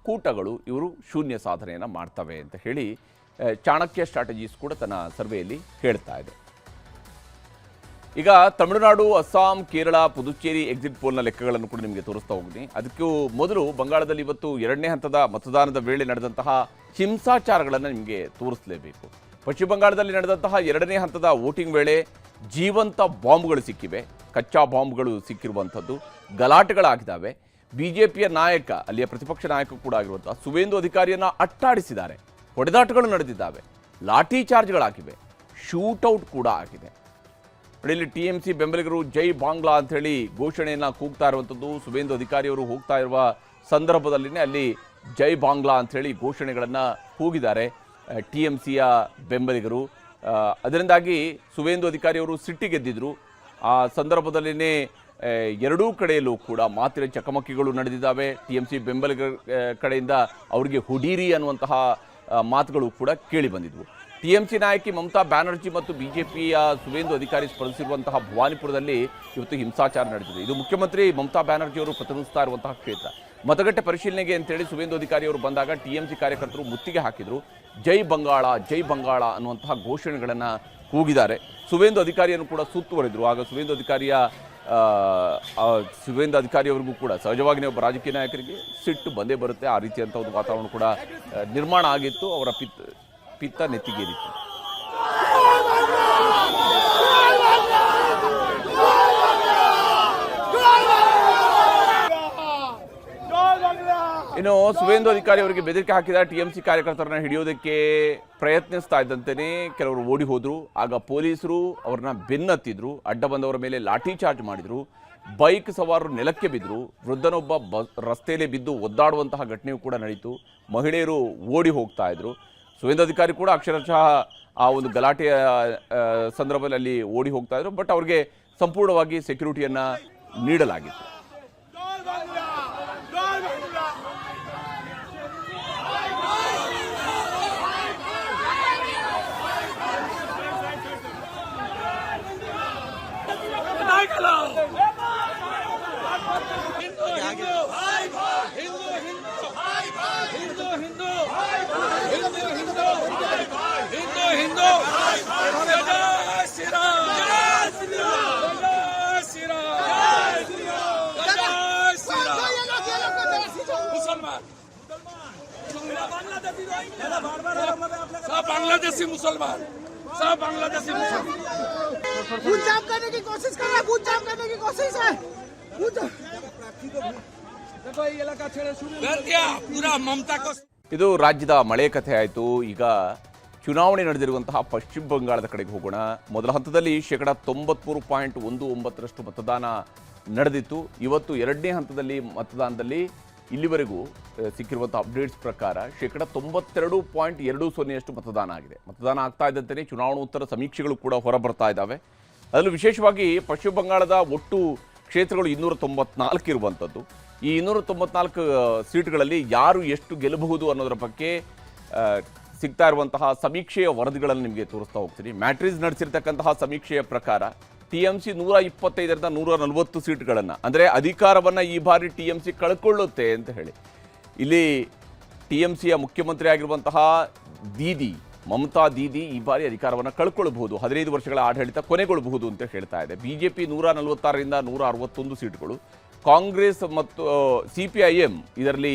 ಕೂಟಗಳು ಇವರು ಶೂನ್ಯ ಸಾಧನೆಯನ್ನು ಮಾಡ್ತವೆ ಅಂತ ಹೇಳಿ ಚಾಣಕ್ಯ ಸ್ಟ್ರಾಟಜೀಸ್ ಕೂಡ ತನ್ನ ಸರ್ವೆಯಲ್ಲಿ ಹೇಳ್ತಾ ಇದೆ. ಈಗ ತಮಿಳುನಾಡು, ಅಸ್ಸಾಂ, ಕೇರಳ, ಪುದುಚೇರಿ ಎಕ್ಸಿಟ್ ಪೋಲ್ನ ಲೆಕ್ಕಗಳನ್ನು ಕೂಡ ನಿಮಗೆ ತೋರಿಸ್ತಾ ಹೋಗ್ತೀನಿ. ಅದಕ್ಕೂ ಮೊದಲು ಬಂಗಾಳದಲ್ಲಿ ಇವತ್ತು ಎರಡನೇ ಹಂತದ ಮತದಾನದ ವೇಳೆ ನಡೆದಂತಹ ಹಿಂಸಾಚಾರಗಳನ್ನು ನಿಮಗೆ ತೋರಿಸಲೇಬೇಕು. ಪಶ್ಚಿಮ ಬಂಗಾಳದಲ್ಲಿ ನಡೆದಂತಹ ಎರಡನೇ ಹಂತದ ವೋಟಿಂಗ್ ವೇಳೆ ಜೀವಂತ ಬಾಂಬ್ಗಳು ಸಿಕ್ಕಿವೆ, ಕಚ್ಚಾ ಬಾಂಬ್ಗಳು ಸಿಕ್ಕಿರುವಂಥದ್ದು, ಗಲಾಟೆಗಳಾಗಿದ್ದಾವೆ. BJPಯ ನಾಯಕ, ಅಲ್ಲಿಯ ಪ್ರತಿಪಕ್ಷ ನಾಯಕ ಕೂಡ ಆಗಿರುವಂಥ ಸುವೇಂದು ಅಧಿಕಾರಿಯನ್ನು ಅಟ್ಟಾಡಿಸಿದ್ದಾರೆ, ಹೊಡೆದಾಟಗಳು ನಡೆದಿದ್ದಾವೆ, ಲಾಠಿ ಚಾರ್ಜ್ಗಳಾಗಿವೆ, ಶೂಟೌಟ್ ಕೂಡ ಆಗಿದೆ. ಇಲ್ಲಿ TMC ಬೆಂಬಲಿಗರು ಜೈ ಬಾಂಗ್ಲಾ ಅಂಥೇಳಿ ಘೋಷಣೆಯನ್ನು ಕೂಗ್ತಾ ಇರುವಂಥದ್ದು. ಸುವೇಂದು ಅಧಿಕಾರಿಯವರು ಹೋಗ್ತಾ ಇರುವ ಸಂದರ್ಭದಲ್ಲಿನೇ ಅಲ್ಲಿ ಜೈ ಬಾಂಗ್ಲಾ ಅಂಥೇಳಿ ಘೋಷಣೆಗಳನ್ನು ಕೂಗಿದ್ದಾರೆ TMCಯ ಬೆಂಬಲಿಗರು. ಅದರಿಂದಾಗಿ ಸುವೇಂದು ಅಧಿಕಾರಿಯವರು ಸಿಟ್ಟಿಗೆದ್ದಿದ್ರು. ಆ ಸಂದರ್ಭದಲ್ಲಿನೇ ಎರಡೂ ಕಡೆಯಲ್ಲೂ ಕೂಡ ಮಾತಿನ ಚಕಮಕಿಗಳು ನಡೆದಿದ್ದಾವೆ. TMC ಬೆಂಬಲಿಗರ ಕಡೆಯಿಂದ ಅವರಿಗೆ ಹುಡೀರಿ ಅನ್ನುವಂತಹ ಮಾತುಗಳು ಕೂಡ ಕೇಳಿ ಬಂದಿದ್ವು. ಟಿಎಂಸಿ ನಾಯಕಿ ಮಮತಾ ಬ್ಯಾನರ್ಜಿ ಮತ್ತು ಬಿಜೆಪಿಯ ಸುವೇಂದು ಅಧಿಕಾರಿ ಸ್ಪರ್ಧಿಸಿರುವಂತಹ ಭವಾನಿಪುರದಲ್ಲಿ ಇವತ್ತು ಹಿಂಸಾಚಾರ ನಡೆದಿದೆ. ಇದು ಮುಖ್ಯಮಂತ್ರಿ ಮಮತಾ ಬ್ಯಾನರ್ಜಿ ಅವರು ಪ್ರತಿನಿಧಿಸ್ತಾ ಇರುವಂತಹ ಕ್ಷೇತ್ರ. ಮತಗಟ್ಟೆ ಪರಿಶೀಲನೆಗೆ ಅಂತೇಳಿ ಸುವೇಂದು ಅಧಿಕಾರಿ ಅವರು ಬಂದಾಗ ಟಿಎಂಸಿ ಕಾರ್ಯಕರ್ತರು ಮುತ್ತಿಗೆ ಹಾಕಿದ್ರು. ಜೈ ಬಂಗಾಳ ಜೈ ಬಂಗಾಳ ಅನ್ನುವಂತಹ ಘೋಷಣೆಗಳನ್ನು ಕೂಗಿದ್ದಾರೆ. ಸುವೇಂದು ಅಧಿಕಾರಿಯನ್ನು ಕೂಡ ಸುತ್ತುವರಿದ್ರು. ಆಗ ಸುವೇಂದು ಅಧಿಕಾರಿಯವರಿಗೂ ಕೂಡ ಸಹಜವಾಗಿ ಒಬ್ಬ ರಾಜಕೀಯ ನಾಯಕರಿಗೆ ಸಿಟ್ಟು ಬಂದೇ ಬರುತ್ತೆ. ಆ ರೀತಿಯಂಥ ಒಂದು ವಾತಾವರಣ ಕೂಡ ನಿರ್ಮಾಣ ಆಗಿತ್ತು. ಅವರ ಪಿತ್ತ ನೆತ್ತಿಗೇರಿತ್ತು. ಇನ್ನು ಸುವೇಂದು ಅಧಿಕಾರಿ ಅವರಿಗೆ ಬೆದರಿಕೆ ಹಾಕಿದ ಟಿಎಂಸಿ ಕಾರ್ಯಕರ್ತರನ್ನ ಹಿಡಿಯೋದಕ್ಕೆ ಪ್ರಯತ್ನಿಸ್ತಾ ಇದ್ದಂತೆಯೇ ಕೆಲವರು ಓಡಿ ಹೋದ್ರು. ಆಗ ಪೊಲೀಸರು ಅವ್ರನ್ನ ಬೆನ್ನತ್ತಿದ್ರು. ಅಡ್ಡ ಬಂದವರ ಮೇಲೆ ಲಾಠಿ ಚಾರ್ಜ್ ಮಾಡಿದ್ರು. ಬೈಕ್ ಸವಾರರು ನೆಲಕ್ಕೆ ಬಿದ್ದರು. ವೃದ್ಧನೊಬ್ಬ ರಸ್ತೆಯಲ್ಲಿ ಬಿದ್ದು ಒದ್ದಾಡುವಂತಹ ಘಟನೆಯೂ ಕೂಡ ನಡೀತು. ಮಹಿಳೆಯರು ಓಡಿ ಹೋಗ್ತಾ ಇದ್ರು. ಸುವೇಂದು ಅಧಿಕಾರಿ ಕೂಡ ಅಕ್ಷರಶಃ ಆ ಒಂದು ಗಲಾಟೆಯ ಸಂದರ್ಭದಲ್ಲಿ ಅಲ್ಲಿ ಓಡಿ ಹೋಗ್ತಾ ಇದ್ರು. ಬಟ್ ಅವ್ರಿಗೆ ಸಂಪೂರ್ಣವಾಗಿ ಸೆಕ್ಯೂರಿಟಿಯನ್ನ ನೀಡಲಾಗಿತ್ತು. बांग्लादेशी मुसलमान सब बांग्लादेशी मुसलमान खून जाम करने की कोशिश कर रहा है, खून जाम करने की कोशिश है। देखो ये इलाका छेड़े शुरू कर दिया पूरा ममता को. ಇದು ರಾಜ್ಯದ ಮಳೆ ಕಥೆ ಆಯಿತು. ಈಗ ಚುನಾವಣೆ ನಡೆದಿರುವಂತಹ ಪಶ್ಚಿಮ ಬಂಗಾಳದ ಕಡೆಗೆ ಹೋಗೋಣ. ಮೊದಲ ಹಂತದಲ್ಲಿ 93.19% ಮತದಾನ ನಡೆದಿತ್ತು. ಇವತ್ತು ಎರಡನೇ ಹಂತದಲ್ಲಿ ಮತದಾನದಲ್ಲಿ ಇಲ್ಲಿವರೆಗೂ ಸಿಕ್ಕಿರುವಂಥ ಅಪ್ಡೇಟ್ಸ್ ಪ್ರಕಾರ 92.20% ಮತದಾನ ಆಗಿದೆ. ಮತದಾನ ಆಗ್ತಾ ಇದ್ದಂತೆಯೇ ಚುನಾವಣೋತ್ತರ ಸಮೀಕ್ಷೆಗಳು ಕೂಡ ಹೊರಬರ್ತಾ ಇದ್ದಾವೆ. ಅದರಲ್ಲೂ ವಿಶೇಷವಾಗಿ ಪಶ್ಚಿಮ ಬಂಗಾಳದ ಒಟ್ಟು ಕ್ಷೇತ್ರಗಳು 294 ಇರುವಂಥದ್ದು. ಈ 294 ಸೀಟ್ಗಳಲ್ಲಿ ಯಾರು ಎಷ್ಟು ಗೆಲ್ಲಬಹುದು ಅನ್ನೋದರ ಬಗ್ಗೆ ಸಿಗ್ತಾ ಇರುವಂತಹ ಸಮೀಕ್ಷೆಯ ವರದಿಗಳನ್ನು ನಿಮಗೆ ತೋರಿಸ್ತಾ ಹೋಗ್ತೀನಿ. ಮ್ಯಾಟ್ರಿಸ್ ನಡೆಸಿರ್ತಕ್ಕಂತಹ ಸಮೀಕ್ಷೆಯ ಪ್ರಕಾರ ಟಿಎಂಸಿ 125ರಿಂದ 140 ಸೀಟ್ಗಳನ್ನು, ಅಂದರೆ ಅಧಿಕಾರವನ್ನು ಈ ಬಾರಿ ಟಿಎಂಸಿ ಕಳ್ಕೊಳ್ಳುತ್ತೆ ಅಂತ ಹೇಳಿ. ಇಲ್ಲಿ ಟಿಎಂಸಿಯ ಮುಖ್ಯಮಂತ್ರಿ ಆಗಿರುವಂತಹ ಮಮತಾ ದೀದಿ ಈ ಬಾರಿ ಅಧಿಕಾರವನ್ನು ಕಳ್ಕೊಳ್ಬಹುದು, 15 ವರ್ಷಗಳ ಆಡಳಿತ ಕೊನೆಗೊಳ್ಳಬಹುದು ಅಂತ ಹೇಳ್ತಾ ಇದೆ. ಬಿಜೆಪಿ 146ರಿಂದ 161 ಸೀಟ್ಗಳು, ಕಾಂಗ್ರೆಸ್ ಮತ್ತು ಸಿಪಿಐಎಂ ಇದರಲ್ಲಿ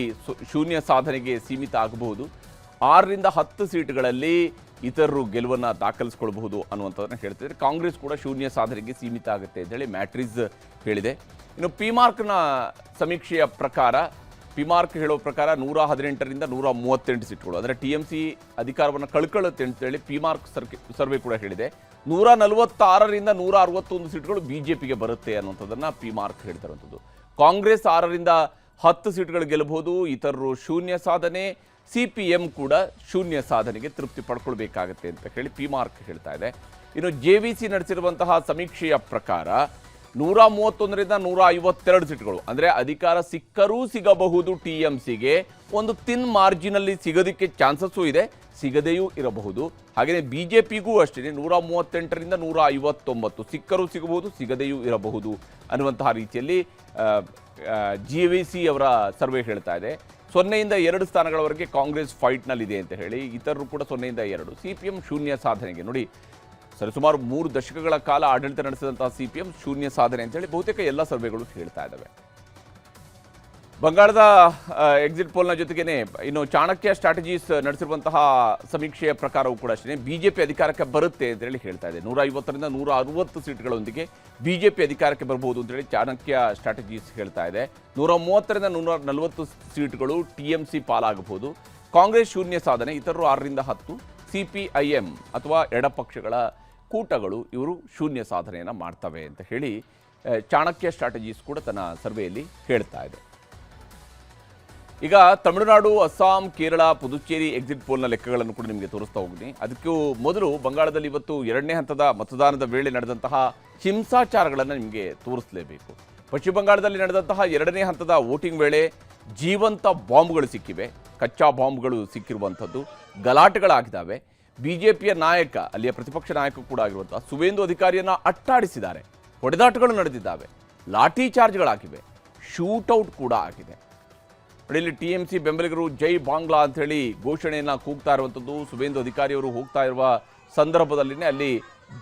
ಶೂನ್ಯ ಸಾಧನೆಗೆ ಸೀಮಿತ ಆಗಬಹುದು. 6ರಿಂದ 10 ಸೀಟ್ಗಳಲ್ಲಿ ಇತರರು ಗೆಲುವನ್ನು ದಾಖಲಿಸಿಕೊಳ್ಳಬಹುದು ಅನ್ನುವಂಥದ್ದನ್ನು ಹೇಳ್ತಿದ್ದಾರೆ. ಕಾಂಗ್ರೆಸ್ ಕೂಡ ಶೂನ್ಯ ಸಾಧನೆಗೆ ಸೀಮಿತ ಆಗುತ್ತೆ ಅಂತೇಳಿ ಮ್ಯಾಟ್ರಿಸ್ ಹೇಳಿದೆ. ಇನ್ನು ಪಿಮಾರ್ಕ್ನ ಸಮೀಕ್ಷೆಯ ಪ್ರಕಾರ, ಪಿಮಾರ್ಕ್ ಹೇಳೋ ಪ್ರಕಾರ 118ರಿಂದ 138 ಸೀಟ್ಗಳು, ಅಂದರೆ ಟಿಎಂಸಿ ಅಧಿಕಾರವನ್ನು ಕಳ್ಕೊಳ್ಳುತ್ತೆ ಅಂತೇಳಿ ಪಿಮಾರ್ಕ್ ಸರ್ವೆ ಕೂಡ ಹೇಳಿದೆ. 146ರಿಂದ 161 ಸೀಟ್ಗಳು ಬಿಜೆಪಿಗೆ ಬರುತ್ತೆ ಅನ್ನುವಂಥದ್ದನ್ನು ಪಿಮಾರ್ಕ್ ಹೇಳ್ತಿರುವಂಥದ್ದು. ಕಾಂಗ್ರೆಸ್ 6ರಿಂದ 10 ಸೀಟ್ಗಳು ಗೆಲ್ಲಬಹುದು, ಇತರರು ಶೂನ್ಯ ಸಾಧನೆ, ಸಿಪಿಎಂ ಕೂಡ ಶೂನ್ಯ ಸಾಧನೆಗೆ ತೃಪ್ತಿ ಪಡ್ಕೊಳ್ಬೇಕಾಗತ್ತೆ ಅಂತ ಹೇಳಿ ಪಿಮಾರ್ಕ್ ಹೇಳ್ತಾ ಇದೆ. ಇನ್ನು ಜೆವಿಸಿ ನಡೆಸಿರುವಂತಹ ಸಮೀಕ್ಷೆಯ ಪ್ರಕಾರ 131ರಿಂದ 152 ಸೀಟ್ಗಳು, ಅಂದರೆ ಅಧಿಕಾರ ಸಿಕ್ಕರೂ ಸಿಗಬಹುದು ಟಿಎಂಸಿಗೆ, ಒಂದು ತಿನ್ ಮಾರ್ಜಿನಲ್ಲಿ ಸಿಗೋದಕ್ಕೆ ಚಾನ್ಸಸ್ಸು ಇದೆ, ಸಿಗದೆಯೂ ಇರಬಹುದು. ಹಾಗೆಯೇ ಬಿಜೆಪಿಗೂ ಅಷ್ಟೇ 138ರಿಂದ 159 ಸಿಕ್ಕರೂ ಸಿಗಬಹುದು, ಸಿಗದೆಯೂ ಇರಬಹುದು ಅನ್ನುವಂತಹ ರೀತಿಯಲ್ಲಿ ಜೆವಿಸಿ ಅವರ ಸರ್ವೆ ಹೇಳ್ತಾ ಇದೆ. 0ಯಿಂದ 2 ಸ್ಥಾನಗಳವರೆಗೆ ಕಾಂಗ್ರೆಸ್ ಫೈಟ್ನಲ್ಲಿದೆ ಅಂತ ಹೇಳಿ, ಇತರರು ಕೂಡ 0ಯಿಂದ 2. ಸಿಪಿಎಂ ಶೂನ್ಯ ಸಾಧನೆಗೆ, ನೋಡಿ ಸರಿಸುಮಾರು 3 ದಶಕಗಳ ಕಾಲ ಆಡಳಿತ ನಡೆಸಿದಂತಹ ಸಿಪಿಎಂ ಶೂನ್ಯ ಸಾಧನೆ ಅಂತೇಳಿ ಬಹುತೇಕ ಎಲ್ಲ ಸರ್ವೆಗಳು ಹೇಳ್ತಾ ಇದ್ದಾವೆ. ಬಂಗಾಳದ ಎಕ್ಸಿಟ್ ಪೋಲ್ನ ಜೊತೆಗೇನೆ ಇನ್ನು ಚಾಣಕ್ಯ ಸ್ಟ್ರಾಟಜೀಸ್ ನಡೆಸಿರುವಂತಹ ಸಮೀಕ್ಷೆಯ ಪ್ರಕಾರವೂ ಕೂಡ ಅಷ್ಟೇ ಬಿಜೆಪಿ ಅಧಿಕಾರಕ್ಕೆ ಬರುತ್ತೆ ಅಂತೇಳಿ ಹೇಳ್ತಾ ಇದೆ. 150ರಿಂದ 160 ಸೀಟ್ಗಳೊಂದಿಗೆ ಬಿಜೆಪಿ ಅಧಿಕಾರಕ್ಕೆ ಬರಬಹುದು ಅಂತೇಳಿ ಚಾಣಕ್ಯ ಸ್ಟ್ರಾಟಜೀಸ್ ಹೇಳ್ತಾ ಇದೆ. 130ರಿಂದ 140 ಸೀಟ್ಗಳು ಟಿಎಂಸಿ ಪಾಲಾಗಬಹುದು. ಕಾಂಗ್ರೆಸ್ ಶೂನ್ಯ ಸಾಧನೆ, ಇತರರು 6ರಿಂದ 10, ಸಿಪಿಐಎಂ ಅಥವಾ ಎಡಪಕ್ಷಗಳ ಕೂಟಗಳು ಇವರು ಶೂನ್ಯ ಸಾಧನೆಯನ್ನು ಮಾಡ್ತವೆ ಅಂತ ಹೇಳಿ ಚಾಣಕ್ಯ ಸ್ಟ್ರಾಟಜೀಸ್ ಕೂಡ ತನ್ನ ಸರ್ವೆಯಲ್ಲಿ ಹೇಳ್ತಾ ಇದೆ. ಈಗ ತಮಿಳುನಾಡು, ಅಸ್ಸಾಂ, ಕೇರಳ, ಪುದುಚೇರಿ ಎಕ್ಸಿಟ್ ಪೋಲ್ನ ಲೆಕ್ಕಗಳನ್ನು ಕೂಡ ನಿಮಗೆ ತೋರಿಸ್ತಾ ಹೋಗ್ತೀನಿ. ಅದಕ್ಕೂ ಮೊದಲು ಬಂಗಾಳದಲ್ಲಿ ಇವತ್ತು 2ನೇ ಹಂತದ ಮತದಾನದ ವೇಳೆ ನಡೆದಂತಹ ಹಿಂಸಾಚಾರಗಳನ್ನು ನಿಮಗೆ ತೋರಿಸಲೇಬೇಕು. ಪಶ್ಚಿಮ ಬಂಗಾಳದಲ್ಲಿ ನಡೆದಂತಹ 2ನೇ ಹಂತದ ವೋಟಿಂಗ್ ವೇಳೆ ಜೀವಂತ ಬಾಂಬ್ಗಳು ಸಿಕ್ಕಿವೆ, ಕಚ್ಚಾ ಬಾಂಬ್ಗಳು ಸಿಕ್ಕಿರುವಂಥದ್ದು, ಗಲಾಟೆಗಳಾಗಿದ್ದಾವೆ. ಬಿಜೆಪಿಯ ನಾಯಕ, ಅಲ್ಲಿಯ ಪ್ರತಿಪಕ್ಷ ನಾಯಕ ಕೂಡ ಆಗಿರುವಂತಹ ಸುವೇಂದು ಅಧಿಕಾರಿಯನ್ನ ಅಟ್ಟಾಡಿಸಿದ್ದಾರೆ. ಹೊಡೆದಾಟಗಳು ನಡೆದಿದ್ದಾವೆ, ಲಾಠಿ ಚಾರ್ಜ್ಗಳಾಗಿವೆ, ಶೂಟೌಟ್ ಕೂಡ ಆಗಿದೆ. ಇಲ್ಲಿ TMC ಬೆಂಬಲಿಗರು ಜೈ ಬಾಂಗ್ಲಾ ಅಂತ ಹೇಳಿ ಘೋಷಣೆಯನ್ನ ಕೂಗ್ತಾ ಇರುವಂಥದ್ದು. ಸುವೇಂದು ಅಧಿಕಾರಿಯವರು ಹೋಗ್ತಾ ಇರುವ ಸಂದರ್ಭದಲ್ಲಿನೇ ಅಲ್ಲಿ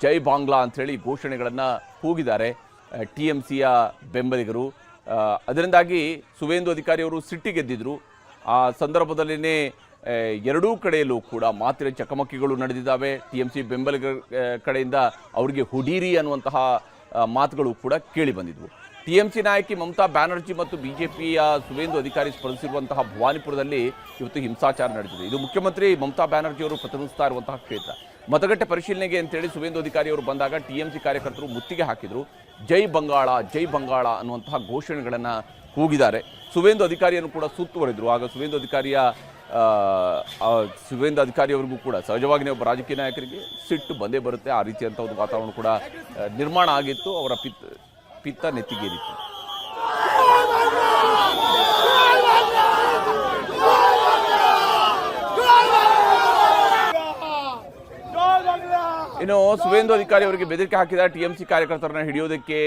ಜೈ ಬಾಂಗ್ಲಾ ಅಂತ ಹೇಳಿ ಘೋಷಣೆಗಳನ್ನ ಕೂಗಿದ್ದಾರೆ TMCಯ ಬೆಂಬಲಿಗರು. ಅದರಿಂದಾಗಿ ಸುವೇಂದು ಅಧಿಕಾರಿಯವರು ಸಿಟ್ಟಿಗೆದ್ದಿದ್ರು. ಆ ಸಂದರ್ಭದಲ್ಲಿನೇ ಎರಡೂ ಕಡೆಯಲ್ಲೂ ಕೂಡ ಮಾತಿನ ಚಕಮಕಿಗಳು ನಡೆದಿದ್ದಾವೆ. TMC ಬೆಂಬಲಿಗರ ಕಡೆಯಿಂದ ಅವರಿಗೆ ಹುಡೀರಿ ಅನ್ನುವಂತಹ ಮಾತುಗಳು ಕೂಡ ಕೇಳಿ ಬಂದಿದ್ವು. TMC ನಾಯಕಿ ಮಮತಾ ಬ್ಯಾನರ್ಜಿ ಮತ್ತು ಬಿಜೆಪಿಯ ಸುವೇಂದು ಅಧಿಕಾರಿ ಸ್ಪರ್ಧಿಸಿರುವಂತಹ ಭವಾನಿಪುರದಲ್ಲಿ ಇವತ್ತು ಹಿಂಸಾಚಾರ ನಡೆದಿದೆ. ಇದು ಮುಖ್ಯಮಂತ್ರಿ ಮಮತಾ ಬ್ಯಾನರ್ಜಿ ಅವರು ಪ್ರತಿನಿಧಿಸ್ತಾ ಇರುವಂತಹ ಕ್ಷೇತ್ರ. ಮತಗಟ್ಟೆ ಪರಿಶೀಲನೆಗೆ ಅಂತೇಳಿ ಸುವೇಂದು ಅಧಿಕಾರಿ ಅವರು ಬಂದಾಗ TMC ಕಾರ್ಯಕರ್ತರು ಮುತ್ತಿಗೆ ಹಾಕಿದ್ರು. ಜೈ ಬಂಗಾಳ, ಜೈ ಬಂಗಾಳ ಅನ್ನುವಂತಹ ಘೋಷಣೆಗಳನ್ನು ಕೂಗಿದ್ದಾರೆ. ಸುವೇಂದು ಅಧಿಕಾರಿಯನ್ನು ಕೂಡ ಸುತ್ತುವರಿದ್ರು. ಆಗ ಸುವೇಂದು ಅಧಿಕಾರಿಯವರಿಗೂ ಕೂಡ ಸಹಜವಾಗಿ ಒಬ್ಬ ರಾಜಕೀಯ ನಾಯಕರಿಗೆ ಸಿಟ್ಟು ಬಂದೇ ಬರುತ್ತೆ. ಆ ರೀತಿಯಂಥ ಒಂದು ವಾತಾವರಣ ಕೂಡ ನಿರ್ಮಾಣ ಆಗಿತ್ತು. ಅವರ ಪಿತ್ತ ನೆತ್ತಿಗೇರಿತ್ತು. ಇನ್ನು ಸುವೇಂದು ಅಧಿಕಾರಿ ಅವರಿಗೆ ಬೆದರಿಕೆ ಹಾಕಿದ TMC ಕಾರ್ಯಕರ್ತರನ್ನ ಹಿಡಿಯೋದಕ್ಕೆ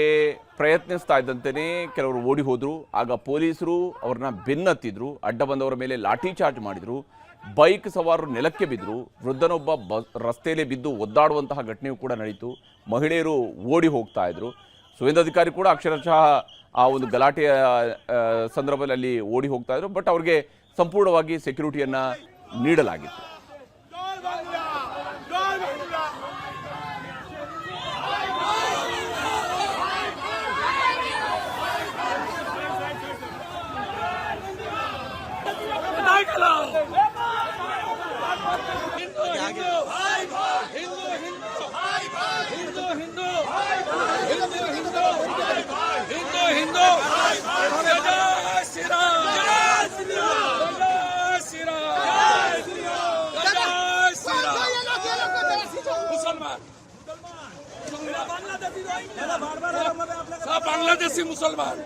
ಪ್ರಯತ್ನಿಸ್ತಾ ಇದ್ದಂತೆಯೇ ಕೆಲವರು ಓಡಿ ಹೋದ್ರು. ಆಗ ಪೊಲೀಸರು ಅವ್ರನ್ನ ಬೆನ್ನತ್ತಿದ್ರು. ಅಡ್ಡ ಬಂದವರ ಮೇಲೆ ಲಾಠಿ ಚಾರ್ಜ್ ಮಾಡಿದ್ರು. ಬೈಕ್ ಸವಾರರು ನೆಲಕ್ಕೆ ಬಿದ್ದರು. ವೃದ್ಧನೊಬ್ಬ ರಸ್ತೆಯಲ್ಲಿ ಬಿದ್ದು ಒದ್ದಾಡುವಂತಹ ಘಟನೆಯೂ ಕೂಡ ನಡೀತು. ಮಹಿಳೆಯರು ಓಡಿ ಹೋಗ್ತಾ ಇದ್ರು. ಸುವೇಂದು ಅಧಿಕಾರಿ ಕೂಡ ಅಕ್ಷರಶಃ ಆ ಒಂದು ಗಲಾಟೆಯ ಸಂದರ್ಭದಲ್ಲಿ ಅಲ್ಲಿ ಓಡಿ ಹೋಗ್ತಾ ಇದ್ರು. ಬಟ್ ಅವ್ರಿಗೆ ಸಂಪೂರ್ಣವಾಗಿ ಸೆಕ್ಯೂರಿಟಿಯನ್ನ ನೀಡಲಾಗಿತ್ತು. बांग्लादेशी मुसलमान,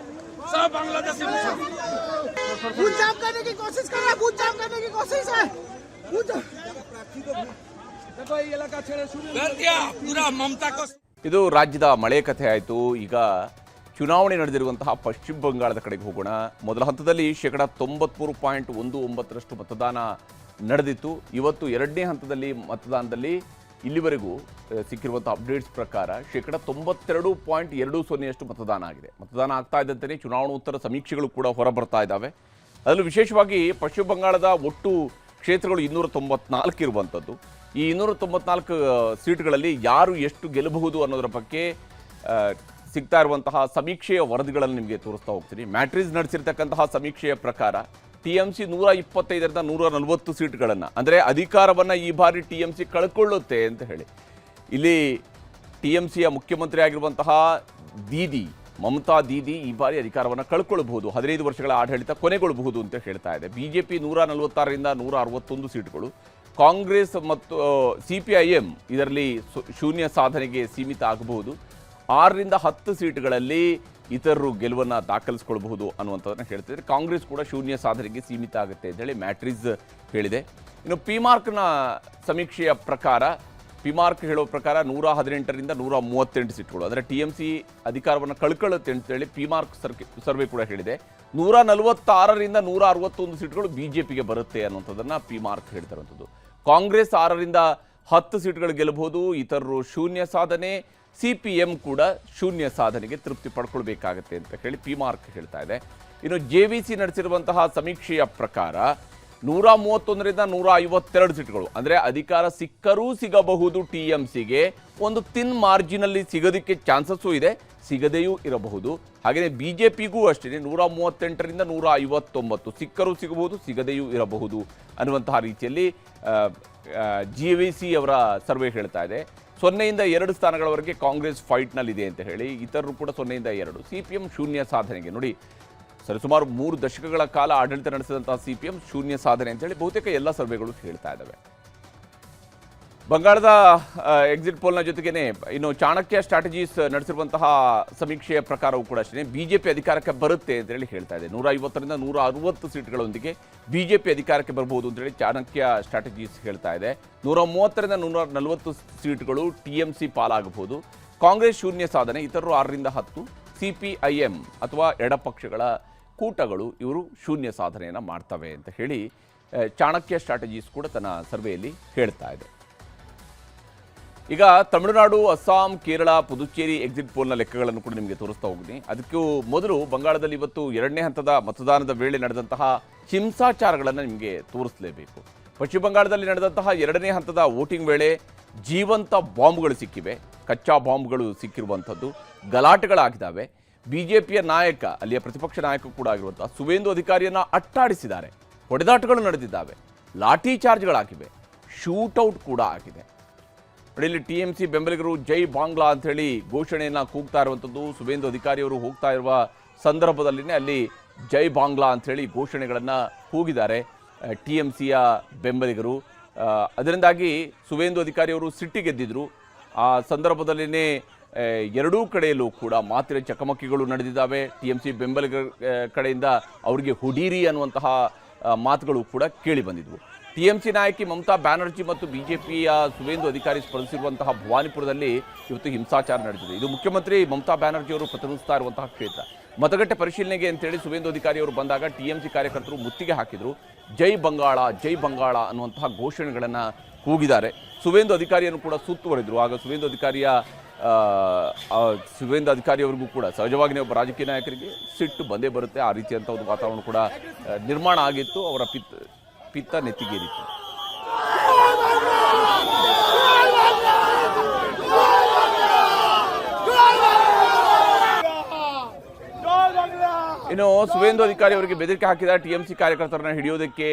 सब बांग्लादेशी मुसलमान बूथ जाम करने की कोशिश कर रहा है, बूथ जाम करने की कोशिश है। देखो ये इलाका छेड़े शुरू कर दिया पूरा ममता को. ಇದು ರಾಜ್ಯದ ಮಳೆ ಕಥೆ ಆಯಿತು. ಈಗ ಚುನಾವಣೆ ನಡೆದಿರುವಂತಹ ಪಶ್ಚಿಮ ಬಂಗಾಳದ ಕಡೆಗೆ ಹೋಗೋಣ. ಮೊದಲ ಹಂತದಲ್ಲಿ 93.19% ಮತದಾನ ನಡೆದಿತ್ತು. ಇವತ್ತು ಎರಡನೇ ಹಂತದಲ್ಲಿ ಮತದಾನದಲ್ಲಿ ಇಲ್ಲಿವರೆಗೂ ಸಿಕ್ಕಿರುವಂಥ ಅಪ್ಡೇಟ್ಸ್ ಪ್ರಕಾರ 92.20% ಮತದಾನ ಆಗಿದೆ. ಮತದಾನ ಆಗ್ತಾ ಇದ್ದಂತೆಯೇ ಚುನಾವಣೋತ್ತರ ಸಮೀಕ್ಷೆಗಳು ಕೂಡ ಹೊರಬರ್ತಾ ಇದ್ದಾವೆ. ಅದರಲ್ಲೂ ವಿಶೇಷವಾಗಿ ಪಶ್ಚಿಮ ಬಂಗಾಳದ ಒಟ್ಟು ಕ್ಷೇತ್ರಗಳು 294 ಇರುವಂಥದ್ದು. ಈ 294 ಸೀಟ್ಗಳಲ್ಲಿ ಯಾರು ಎಷ್ಟು ಗೆಲ್ಲಬಹುದು ಅನ್ನೋದರ ಬಗ್ಗೆ ಸಿಗ್ತಾ ಇರುವಂತಹ ಸಮೀಕ್ಷೆಯ ವರದಿಗಳನ್ನು ನಿಮಗೆ ತೋರಿಸ್ತಾ ಹೋಗ್ತೀನಿ. ಮ್ಯಾಟ್ರಿಸ್ ನಡೆಸಿರ್ತಕ್ಕಂತಹ ಸಮೀಕ್ಷೆಯ ಪ್ರಕಾರ TMC 125ರಿಂದ 140 ಸೀಟ್ಗಳನ್ನು, ಅಂದರೆ ಅಧಿಕಾರವನ್ನು ಈ ಬಾರಿ TMC ಕಳ್ಕೊಳ್ಳುತ್ತೆ ಅಂತ ಹೇಳಿ. ಇಲ್ಲಿ TMCಯ ಮುಖ್ಯಮಂತ್ರಿ ಆಗಿರುವಂತಹ ಮಮತಾ ದೀದಿ ಈ ಬಾರಿ ಅಧಿಕಾರವನ್ನು ಕಳ್ಕೊಳ್ಬಹುದು, 15 ವರ್ಷಗಳ ಆಡಳಿತ ಕೊನೆಗೊಳ್ಳಬಹುದು ಅಂತ ಹೇಳ್ತಾ ಇದೆ. BJP 146ರಿಂದ 161 ಸೀಟ್ಗಳು, ಕಾಂಗ್ರೆಸ್ ಮತ್ತು CPIM ಇದರಲ್ಲಿ ಶೂನ್ಯ ಸಾಧನೆಗೆ ಸೀಮಿತ ಆಗಬಹುದು. 6ರಿಂದ 10 ಸೀಟ್ಗಳಲ್ಲಿ ಇತರರು ಗೆಲುವನ್ನು ದಾಖಲಿಸಿಕೊಳ್ಳಬಹುದು ಅನ್ನುವಂಥದ್ದನ್ನು ಹೇಳ್ತಿದ್ದಾರೆ. ಕಾಂಗ್ರೆಸ್ ಕೂಡ ಶೂನ್ಯ ಸಾಧನೆಗೆ ಸೀಮಿತ ಆಗುತ್ತೆ ಅಂತ ಹೇಳಿ ಮ್ಯಾಟ್ರಿಸ್ ಹೇಳಿದೆ. ಇನ್ನು ಪಿಮಾರ್ಕ್ನ ಸಮೀಕ್ಷೆಯ ಪ್ರಕಾರ, ಪಿಮಾರ್ಕ್ ಹೇಳೋ ಪ್ರಕಾರ 118ರಿಂದ 138 ಸೀಟ್ಗಳು, ಅಂದರೆ TMC ಅಧಿಕಾರವನ್ನು ಕಳ್ಕೊಳ್ಳುತ್ತೆ ಅಂತೇಳಿ ಪಿಮಾರ್ಕ್ ಸರ್ವೆ ಕೂಡ ಹೇಳಿದೆ. 146ರಿಂದ 161 ಸೀಟ್ಗಳು BJPಗೆ ಬರುತ್ತೆ ಅನ್ನುವಂಥದ್ದನ್ನು ಪಿಮಾರ್ಕ್ ಹೇಳ್ತಿರುವಂಥದ್ದು. ಕಾಂಗ್ರೆಸ್ 6ರಿಂದ 10 ಸೀಟ್ಗಳು ಗೆಲ್ಲಬಹುದು, ಇತರರು ಶೂನ್ಯ ಸಾಧನೆ, CPM ಕೂಡ ಶೂನ್ಯ ಸಾಧನೆಗೆ ತೃಪ್ತಿ ಪಡ್ಕೊಳ್ಬೇಕಾಗತ್ತೆ ಅಂತ ಹೇಳಿ ಪಿಮಾರ್ಕ್ ಹೇಳ್ತಾ ಇದೆ. ಇನ್ನು JVC ನಡೆಸಿರುವಂತಹ ಸಮೀಕ್ಷೆಯ ಪ್ರಕಾರ 131ರಿಂದ 152 ಸೀಟ್ಗಳು, ಅಂದರೆ ಅಧಿಕಾರ ಸಿಕ್ಕರೂ ಸಿಗಬಹುದು TMCಗೆ, ಒಂದು ತಿನ್ ಮಾರ್ಜಿನಲ್ಲಿ ಸಿಗೋದಕ್ಕೆ ಚಾನ್ಸಸ್ಸು ಇದೆ, ಸಿಗದೆಯೂ ಇರಬಹುದು. ಹಾಗೆಯೇ BJPಗೂ ಅಷ್ಟೇ 138ರಿಂದ 159 ಸಿಕ್ಕರೂ ಸಿಗಬಹುದು, ಸಿಗದೆಯೂ ಇರಬಹುದು ಅನ್ನುವಂತಹ ರೀತಿಯಲ್ಲಿ JVC ಅವರ ಸರ್ವೆ ಹೇಳ್ತಾ ಇದೆ. 0ಯಿಂದ 2 ಸ್ಥಾನಗಳವರೆಗೆ ಕಾಂಗ್ರೆಸ್ ಫೈಟ್ನಲ್ಲಿದೆ ಅಂತ ಹೇಳಿ, ಇತರರು ಕೂಡ 0ಯಿಂದ 2. CPM ಶೂನ್ಯ ಸಾಧನೆಗೆ, ನೋಡಿ ಸರಿಸುಮಾರು 3 ದಶಕಗಳ ಕಾಲ ಆಡಳಿತ ನಡೆಸಿದಂತಹ CPM ಶೂನ್ಯ ಸಾಧನೆ ಅಂತೇಳಿ ಬಹುತೇಕ ಎಲ್ಲ ಸರ್ವೆಗಳು ಹೇಳ್ತಾ ಇದ್ದಾವೆ. ಬಂಗಾಳದ ಎಕ್ಸಿಟ್ ಪೋಲ್ನ ಜೊತೆಗೇನೆ ಇನ್ನು ಚಾಣಕ್ಯ ಸ್ಟ್ರಾಟಜೀಸ್ ನಡೆಸಿರುವಂತಹ ಸಮೀಕ್ಷೆಯ ಪ್ರಕಾರವೂ ಕೂಡ ಅಷ್ಟೇ ಬಿಜೆಪಿ ಅಧಿಕಾರಕ್ಕೆ ಬರುತ್ತೆ ಅಂತೇಳಿ ಹೇಳ್ತಾ ಇದೆ. 150ರಿಂದ 160 ಸೀಟ್ಗಳೊಂದಿಗೆ ಬಿಜೆಪಿ ಅಧಿಕಾರಕ್ಕೆ ಬರಬಹುದು ಅಂತೇಳಿ ಚಾಣಕ್ಯ ಸ್ಟ್ರಾಟಜೀಸ್ ಹೇಳ್ತಾ ಇದೆ. 130ರಿಂದ 140 ಸೀಟ್ಗಳು ಟಿಎಂಸಿ ಪಾಲಾಗಬಹುದು. ಕಾಂಗ್ರೆಸ್ ಶೂನ್ಯ ಸಾಧನೆ, ಇತರರು 6ರಿಂದ 10, ಸಿಪಿಐಎಂ ಅಥವಾ ಎಡಪಕ್ಷಗಳ ಕೂಟಗಳು ಇವರು ಶೂನ್ಯ ಸಾಧನೆಯನ್ನು ಮಾಡ್ತವೆ ಅಂತ ಹೇಳಿ ಚಾಣಕ್ಯ ಸ್ಟ್ರಾಟಜೀಸ್ ಕೂಡ ತನ್ನ ಸರ್ವೆಯಲ್ಲಿ ಹೇಳ್ತಾ ಇದೆ. ಈಗ ತಮಿಳುನಾಡು, ಅಸ್ಸಾಂ, ಕೇರಳ, ಪುದುಚೇರಿ ಎಕ್ಸಿಟ್ ಪೋಲ್ನ ಲೆಕ್ಕಗಳನ್ನು ಕೂಡ ನಿಮಗೆ ತೋರಿಸ್ತಾ ಹೋಗ್ತೀನಿ. ಅದಕ್ಕೂ ಮೊದಲು ಬಂಗಾಳದಲ್ಲಿ ಇವತ್ತು 2ನೇ ಹಂತದ ಮತದಾನದ ವೇಳೆ ನಡೆದಂತಹ ಹಿಂಸಾಚಾರಗಳನ್ನು ನಿಮಗೆ ತೋರಿಸಲೇಬೇಕು. ಪಶ್ಚಿಮ ಬಂಗಾಳದಲ್ಲಿ ನಡೆದಂತಹ 2ನೇ ಹಂತದ ವೋಟಿಂಗ್ ವೇಳೆ ಜೀವಂತ ಬಾಂಬ್ಗಳು ಸಿಕ್ಕಿವೆ, ಕಚ್ಚಾ ಬಾಂಬ್ಗಳು ಸಿಕ್ಕಿರುವಂಥದ್ದು, ಗಲಾಟೆಗಳಾಗಿದ್ದಾವೆ. ಬಿಜೆಪಿಯ ನಾಯಕ, ಅಲ್ಲಿಯ ಪ್ರತಿಪಕ್ಷ ನಾಯಕ ಕೂಡ ಆಗಿರುವಂತಹ ಸುವೇಂದು ಅಧಿಕಾರಿಯನ್ನು ಅಟ್ಟಾಡಿಸಿದ್ದಾರೆ, ಹೊಡೆದಾಟಗಳು ನಡೆದಿದ್ದಾವೆ, ಲಾಠಿ ಚಾರ್ಜ್ಗಳಾಗಿವೆ, ಶೂಟೌಟ್ ಕೂಡ ಆಗಿದೆ. ಇಲ್ಲಿ ಟಿಎಂಸಿ ಬೆಂಬಲಿಗರು ಜೈ ಬಾಂಗ್ಲಾ ಅಂತ ಹೇಳಿ ಘೋಷಣೆಯನ್ನು ಕೂಗ್ತಾ ಇರುವಂಥದ್ದು. ಸುವೇಂದು ಅಧಿಕಾರಿಯವರು ಹೋಗ್ತಾ ಇರುವ ಸಂದರ್ಭದಲ್ಲಿನೇ ಅಲ್ಲಿ ಜೈ ಬಾಂಗ್ಲಾ ಅಂತ ಹೇಳಿ ಘೋಷಣೆಗಳನ್ನು ಕೂಗಿದ್ದಾರೆ ಟಿಎಂಸಿಯ ಬೆಂಬಲಿಗರು. ಅದರಿಂದಾಗಿ ಸುವೇಂದು ಅಧಿಕಾರಿಯವರು ಸಿಟ್ಟಿಗೆದ್ದಿದ್ರು. ಆ ಸಂದರ್ಭದಲ್ಲಿನೇ ಎರಡೂ ಕಡೆಯಲ್ಲೂ ಕೂಡ ಮಾತಿನ ಚಕಮಕಿಗಳು ನಡೆದಿದ್ದಾವೆ. ಟಿಎಂಸಿ ಬೆಂಬಲಿಗರ ಕಡೆಯಿಂದ ಅವರಿಗೆ ಹುಡೀರಿ ಅನ್ನುವಂತಹ ಮಾತುಗಳು ಕೂಡ ಕೇಳಿ ಬಂದಿದ್ವು. ಟಿಎಂಸಿ ನಾಯಕಿ ಮಮತಾ ಬ್ಯಾನರ್ಜಿ ಮತ್ತು ಬಿಜೆಪಿಯ ಸುವೇಂದು ಅಧಿಕಾರಿ ಸ್ಪರ್ಧಿಸಿರುವಂತಹ ಭವಾನಿಪುರದಲ್ಲಿ ಇವತ್ತು ಹಿಂಸಾಚಾರ ನಡೆದಿದೆ. ಇದು ಮುಖ್ಯಮಂತ್ರಿ ಮಮತಾ ಬ್ಯಾನರ್ಜಿ ಅವರು ಪ್ರತಿನಿಧಿಸ್ತಾ ಇರುವಂತಹ ಕ್ಷೇತ್ರ. ಮತಗಟ್ಟೆ ಪರಿಶೀಲನೆಗೆ ಅಂತೇಳಿ ಸುವೇಂದು ಅಧಿಕಾರಿ ಅವರು ಬಂದಾಗ ಟಿಎಂಸಿ ಕಾರ್ಯಕರ್ತರು ಮುತ್ತಿಗೆ ಹಾಕಿದ್ರು. ಜೈ ಬಂಗಾಳ, ಜೈ ಬಂಗಾಳ ಅನ್ನುವಂತಹ ಘೋಷಣೆಗಳನ್ನು ಕೂಗಿದ್ದಾರೆ. ಸುವೇಂದು ಅಧಿಕಾರಿಯನ್ನು ಕೂಡ ಸುತ್ತುವರಿದ್ರು. ಆಗ ಸುವೇಂದು ಅಧಿಕಾರಿಯವರಿಗೂ ಕೂಡ ಸಹಜವಾಗಿ ಒಬ್ಬ ರಾಜಕೀಯ ನಾಯಕರಿಗೆ ಸಿಟ್ಟು ಬಂದೇ ಬರುತ್ತೆ. ಆ ರೀತಿಯಂಥ ಒಂದು ವಾತಾವರಣ ಕೂಡ ನಿರ್ಮಾಣ ಆಗಿತ್ತು. ಅವರ ಪಿತ್ತ ನೆತ್ತಿಗೇರಿತ್ತು. ಇನ್ನು ಸುವೇಂದು ಅಧಿಕಾರಿ ಅವರಿಗೆ ಬೆದರಿಕೆ ಹಾಕಿದ ಟಿಎಂಸಿ ಕಾರ್ಯಕರ್ತರನ್ನ ಹಿಡಿಯೋದಕ್ಕೆ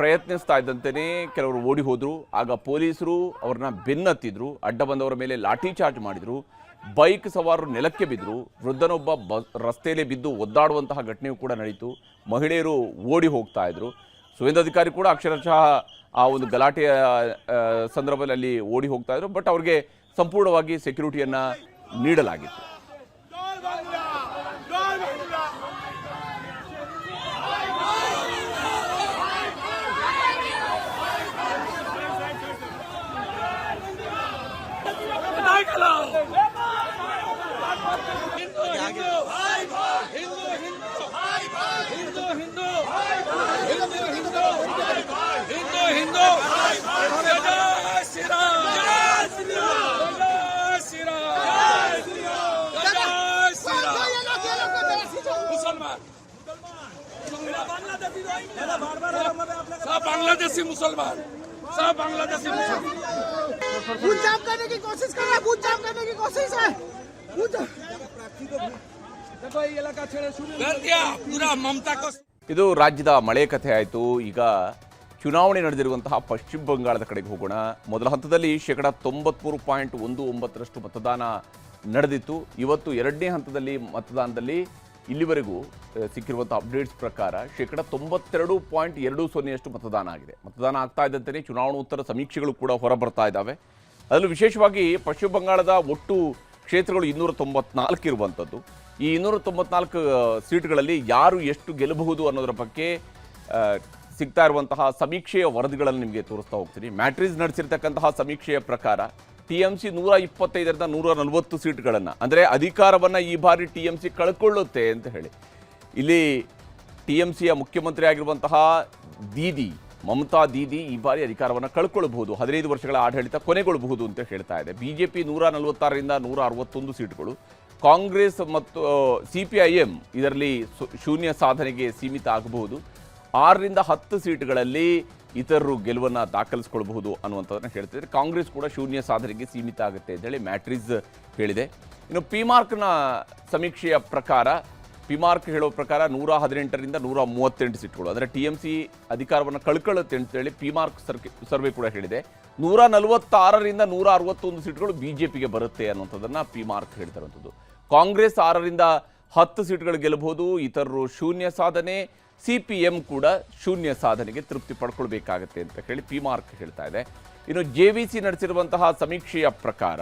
ಪ್ರಯತ್ನಿಸ್ತಾ ಇದ್ದಂತೆಯೇ ಕೆಲವರು ಓಡಿ ಹೋದ್ರು. ಆಗ ಪೊಲೀಸರು ಅವ್ರನ್ನ ಬೆನ್ನತ್ತಿದ್ರು, ಅಡ್ಡ ಬಂದವರ ಮೇಲೆ ಲಾಠಿ ಚಾರ್ಜ್ ಮಾಡಿದ್ರು, ಬೈಕ್ ಸವಾರರು ನೆಲಕ್ಕೆ ಬಿದ್ದರು, ವೃದ್ಧನೊಬ್ಬ ರಸ್ತೆಯಲ್ಲಿ ಬಿದ್ದು ಒದ್ದಾಡುವಂತಹ ಘಟನೆಯೂ ಕೂಡ ನಡೀತು. ಮಹಿಳೆಯರು ಓಡಿ ಹೋಗ್ತಾ ಇದ್ರು. ಸುವೇಂದು ಅಧಿಕಾರಿ ಕೂಡ ಅಕ್ಷರಶಃ ಆ ಒಂದು ಗಲಾಟೆಯ ಸಂದರ್ಭದಲ್ಲಿ ಅಲ್ಲಿ ಓಡಿ ಹೋಗ್ತಾ ಇದ್ರು. ಬಟ್ ಅವ್ರಿಗೆ ಸಂಪೂರ್ಣವಾಗಿ ಸೆಕ್ಯೂರಿಟಿಯನ್ನು ನೀಡಲಾಗಿತ್ತು. बांग्लादेशी मुसलमान, सब बांग्लादेशी मुसलमान बूथ जाम करने की कोशिश कर रहा है, बूथ जाम करने की कोशिश है। देखो ये इलाका छेड़े शुरू कर दिया पूरा ममता को. ಇದು ರಾಜ್ಯದ ಮಳೆ ಕಥೆ ಆಯಿತು. ಈಗ ಚುನಾವಣೆ ನಡೆದಿರುವಂತಹ ಪಶ್ಚಿಮ ಬಂಗಾಳದ ಕಡೆಗೆ ಹೋಗೋಣ. ಮೊದಲ ಹಂತದಲ್ಲಿ 93.19% ಮತದಾನ ನಡೆದಿತ್ತು. ಇವತ್ತು 2ನೇ ಹಂತದಲ್ಲಿ ಮತದಾನದಲ್ಲಿ ಇಲ್ಲಿವರೆಗೂ ಸಿಕ್ಕಿರುವಂಥ ಅಪ್ಡೇಟ್ಸ್ ಪ್ರಕಾರ 92.20% ಮತದಾನ ಆಗಿದೆ. ಮತದಾನ ಆಗ್ತಾ ಇದ್ದಂತೆಯೇ ಚುನಾವಣೋತ್ತರ ಸಮೀಕ್ಷೆಗಳು ಕೂಡ ಹೊರಬರ್ತಾ ಇದ್ದಾವೆ. ಅದರಲ್ಲೂ ವಿಶೇಷವಾಗಿ ಪಶ್ಚಿಮ ಬಂಗಾಳದ ಒಟ್ಟು ಕ್ಷೇತ್ರಗಳು 294 ಇರುವಂಥದ್ದು. ಈ 294 ಸೀಟ್ಗಳಲ್ಲಿ ಯಾರು ಎಷ್ಟು ಗೆಲ್ಲಬಹುದು ಅನ್ನೋದರ ಬಗ್ಗೆ ಸಿಗ್ತಾ ಇರುವಂತಹ ಸಮೀಕ್ಷೆಯ ವರದಿಗಳನ್ನು ನಿಮಗೆ ತೋರಿಸ್ತಾ ಹೋಗ್ತೀನಿ. ಮ್ಯಾಟ್ರಿಸ್ ನಡೆಸಿರ್ತಕ್ಕಂತಹ ಸಮೀಕ್ಷೆಯ ಪ್ರಕಾರ ಟಿಎಂಸಿ 125ರಿಂದ 140 ಸೀಟ್ಗಳನ್ನು, ಅಂದರೆ ಅಧಿಕಾರವನ್ನು ಈ ಬಾರಿ ಟಿಎಂಸಿ ಕಳ್ಕೊಳ್ಳುತ್ತೆ ಅಂತ ಹೇಳಿ. ಇಲ್ಲಿ ಟಿಎಂಸಿಯ ಮುಖ್ಯಮಂತ್ರಿ ಆಗಿರುವಂತಹ ಮಮತಾ ದೀದಿ ಈ ಬಾರಿ ಅಧಿಕಾರವನ್ನು ಕಳ್ಕೊಳ್ಬಹುದು, 15 ವರ್ಷಗಳ ಆಡಳಿತ ಕೊನೆಗೊಳ್ಳಬಹುದು ಅಂತ ಹೇಳ್ತಾ ಇದೆ. ಬಿಜೆಪಿ 146ರಿಂದ 161 ಸೀಟ್ಗಳು, ಕಾಂಗ್ರೆಸ್ ಮತ್ತು ಸಿಪಿಐಎಂ ಇದರಲ್ಲಿ ಶೂನ್ಯ ಸಾಧನೆಗೆ ಸೀಮಿತ ಆಗಬಹುದು. 6ರಿಂದ 10 ಸೀಟ್ಗಳಲ್ಲಿ ಇತರರು ಗೆಲುವನ್ನು ದಾಖಲಿಸಿಕೊಳ್ಳಬಹುದು ಅನ್ನುವಂಥದ್ದನ್ನು ಹೇಳ್ತಿದ್ದಾರೆ. ಕಾಂಗ್ರೆಸ್ ಕೂಡ ಶೂನ್ಯ ಸಾಧನೆಗೆ ಸೀಮಿತ ಆಗುತ್ತೆ ಅಂತೇಳಿ ಮ್ಯಾಟ್ರಿಸ್ ಹೇಳಿದೆ. ಇನ್ನು ಪಿಮಾರ್ಕ್ನ ಸಮೀಕ್ಷೆಯ ಪ್ರಕಾರ, ಪಿಮಾರ್ಕ್ ಹೇಳೋ ಪ್ರಕಾರ 118ರಿಂದ 138 ಸೀಟ್ಗಳು, ಅಂದರೆ ಟಿಎಂಸಿ ಅಧಿಕಾರವನ್ನು ಕಳ್ಕೊಳ್ಳುತ್ತೆ ಅಂತೇಳಿ ಪಿಮಾರ್ಕ್ ಸರ್ವೆ ಕೂಡ ಹೇಳಿದೆ. 146ರಿಂದ 161 ಸೀಟ್ಗಳು ಬಿಜೆಪಿಗೆ ಬರುತ್ತೆ ಅನ್ನುವಂಥದ್ದನ್ನು ಪಿಮಾರ್ಕ್ ಹೇಳ್ತಿರುವಂಥದ್ದು. ಕಾಂಗ್ರೆಸ್ 6ರಿಂದ 10 ಸೀಟ್ಗಳು ಗೆಲ್ಲಬಹುದು, ಇತರರು ಶೂನ್ಯ ಸಾಧನೆ, ಸಿಪಿಎಂ ಕೂಡ ಶೂನ್ಯ ಸಾಧನೆಗೆ ತೃಪ್ತಿ ಪಡ್ಕೊಳ್ಬೇಕಾಗತ್ತೆ ಅಂತ ಹೇಳಿ ಪಿಮಾರ್ಕ್ ಹೇಳ್ತಾ ಇದೆ. ಇನ್ನು JVC ನಡೆಸಿರುವಂತಹ ಸಮೀಕ್ಷೆಯ ಪ್ರಕಾರ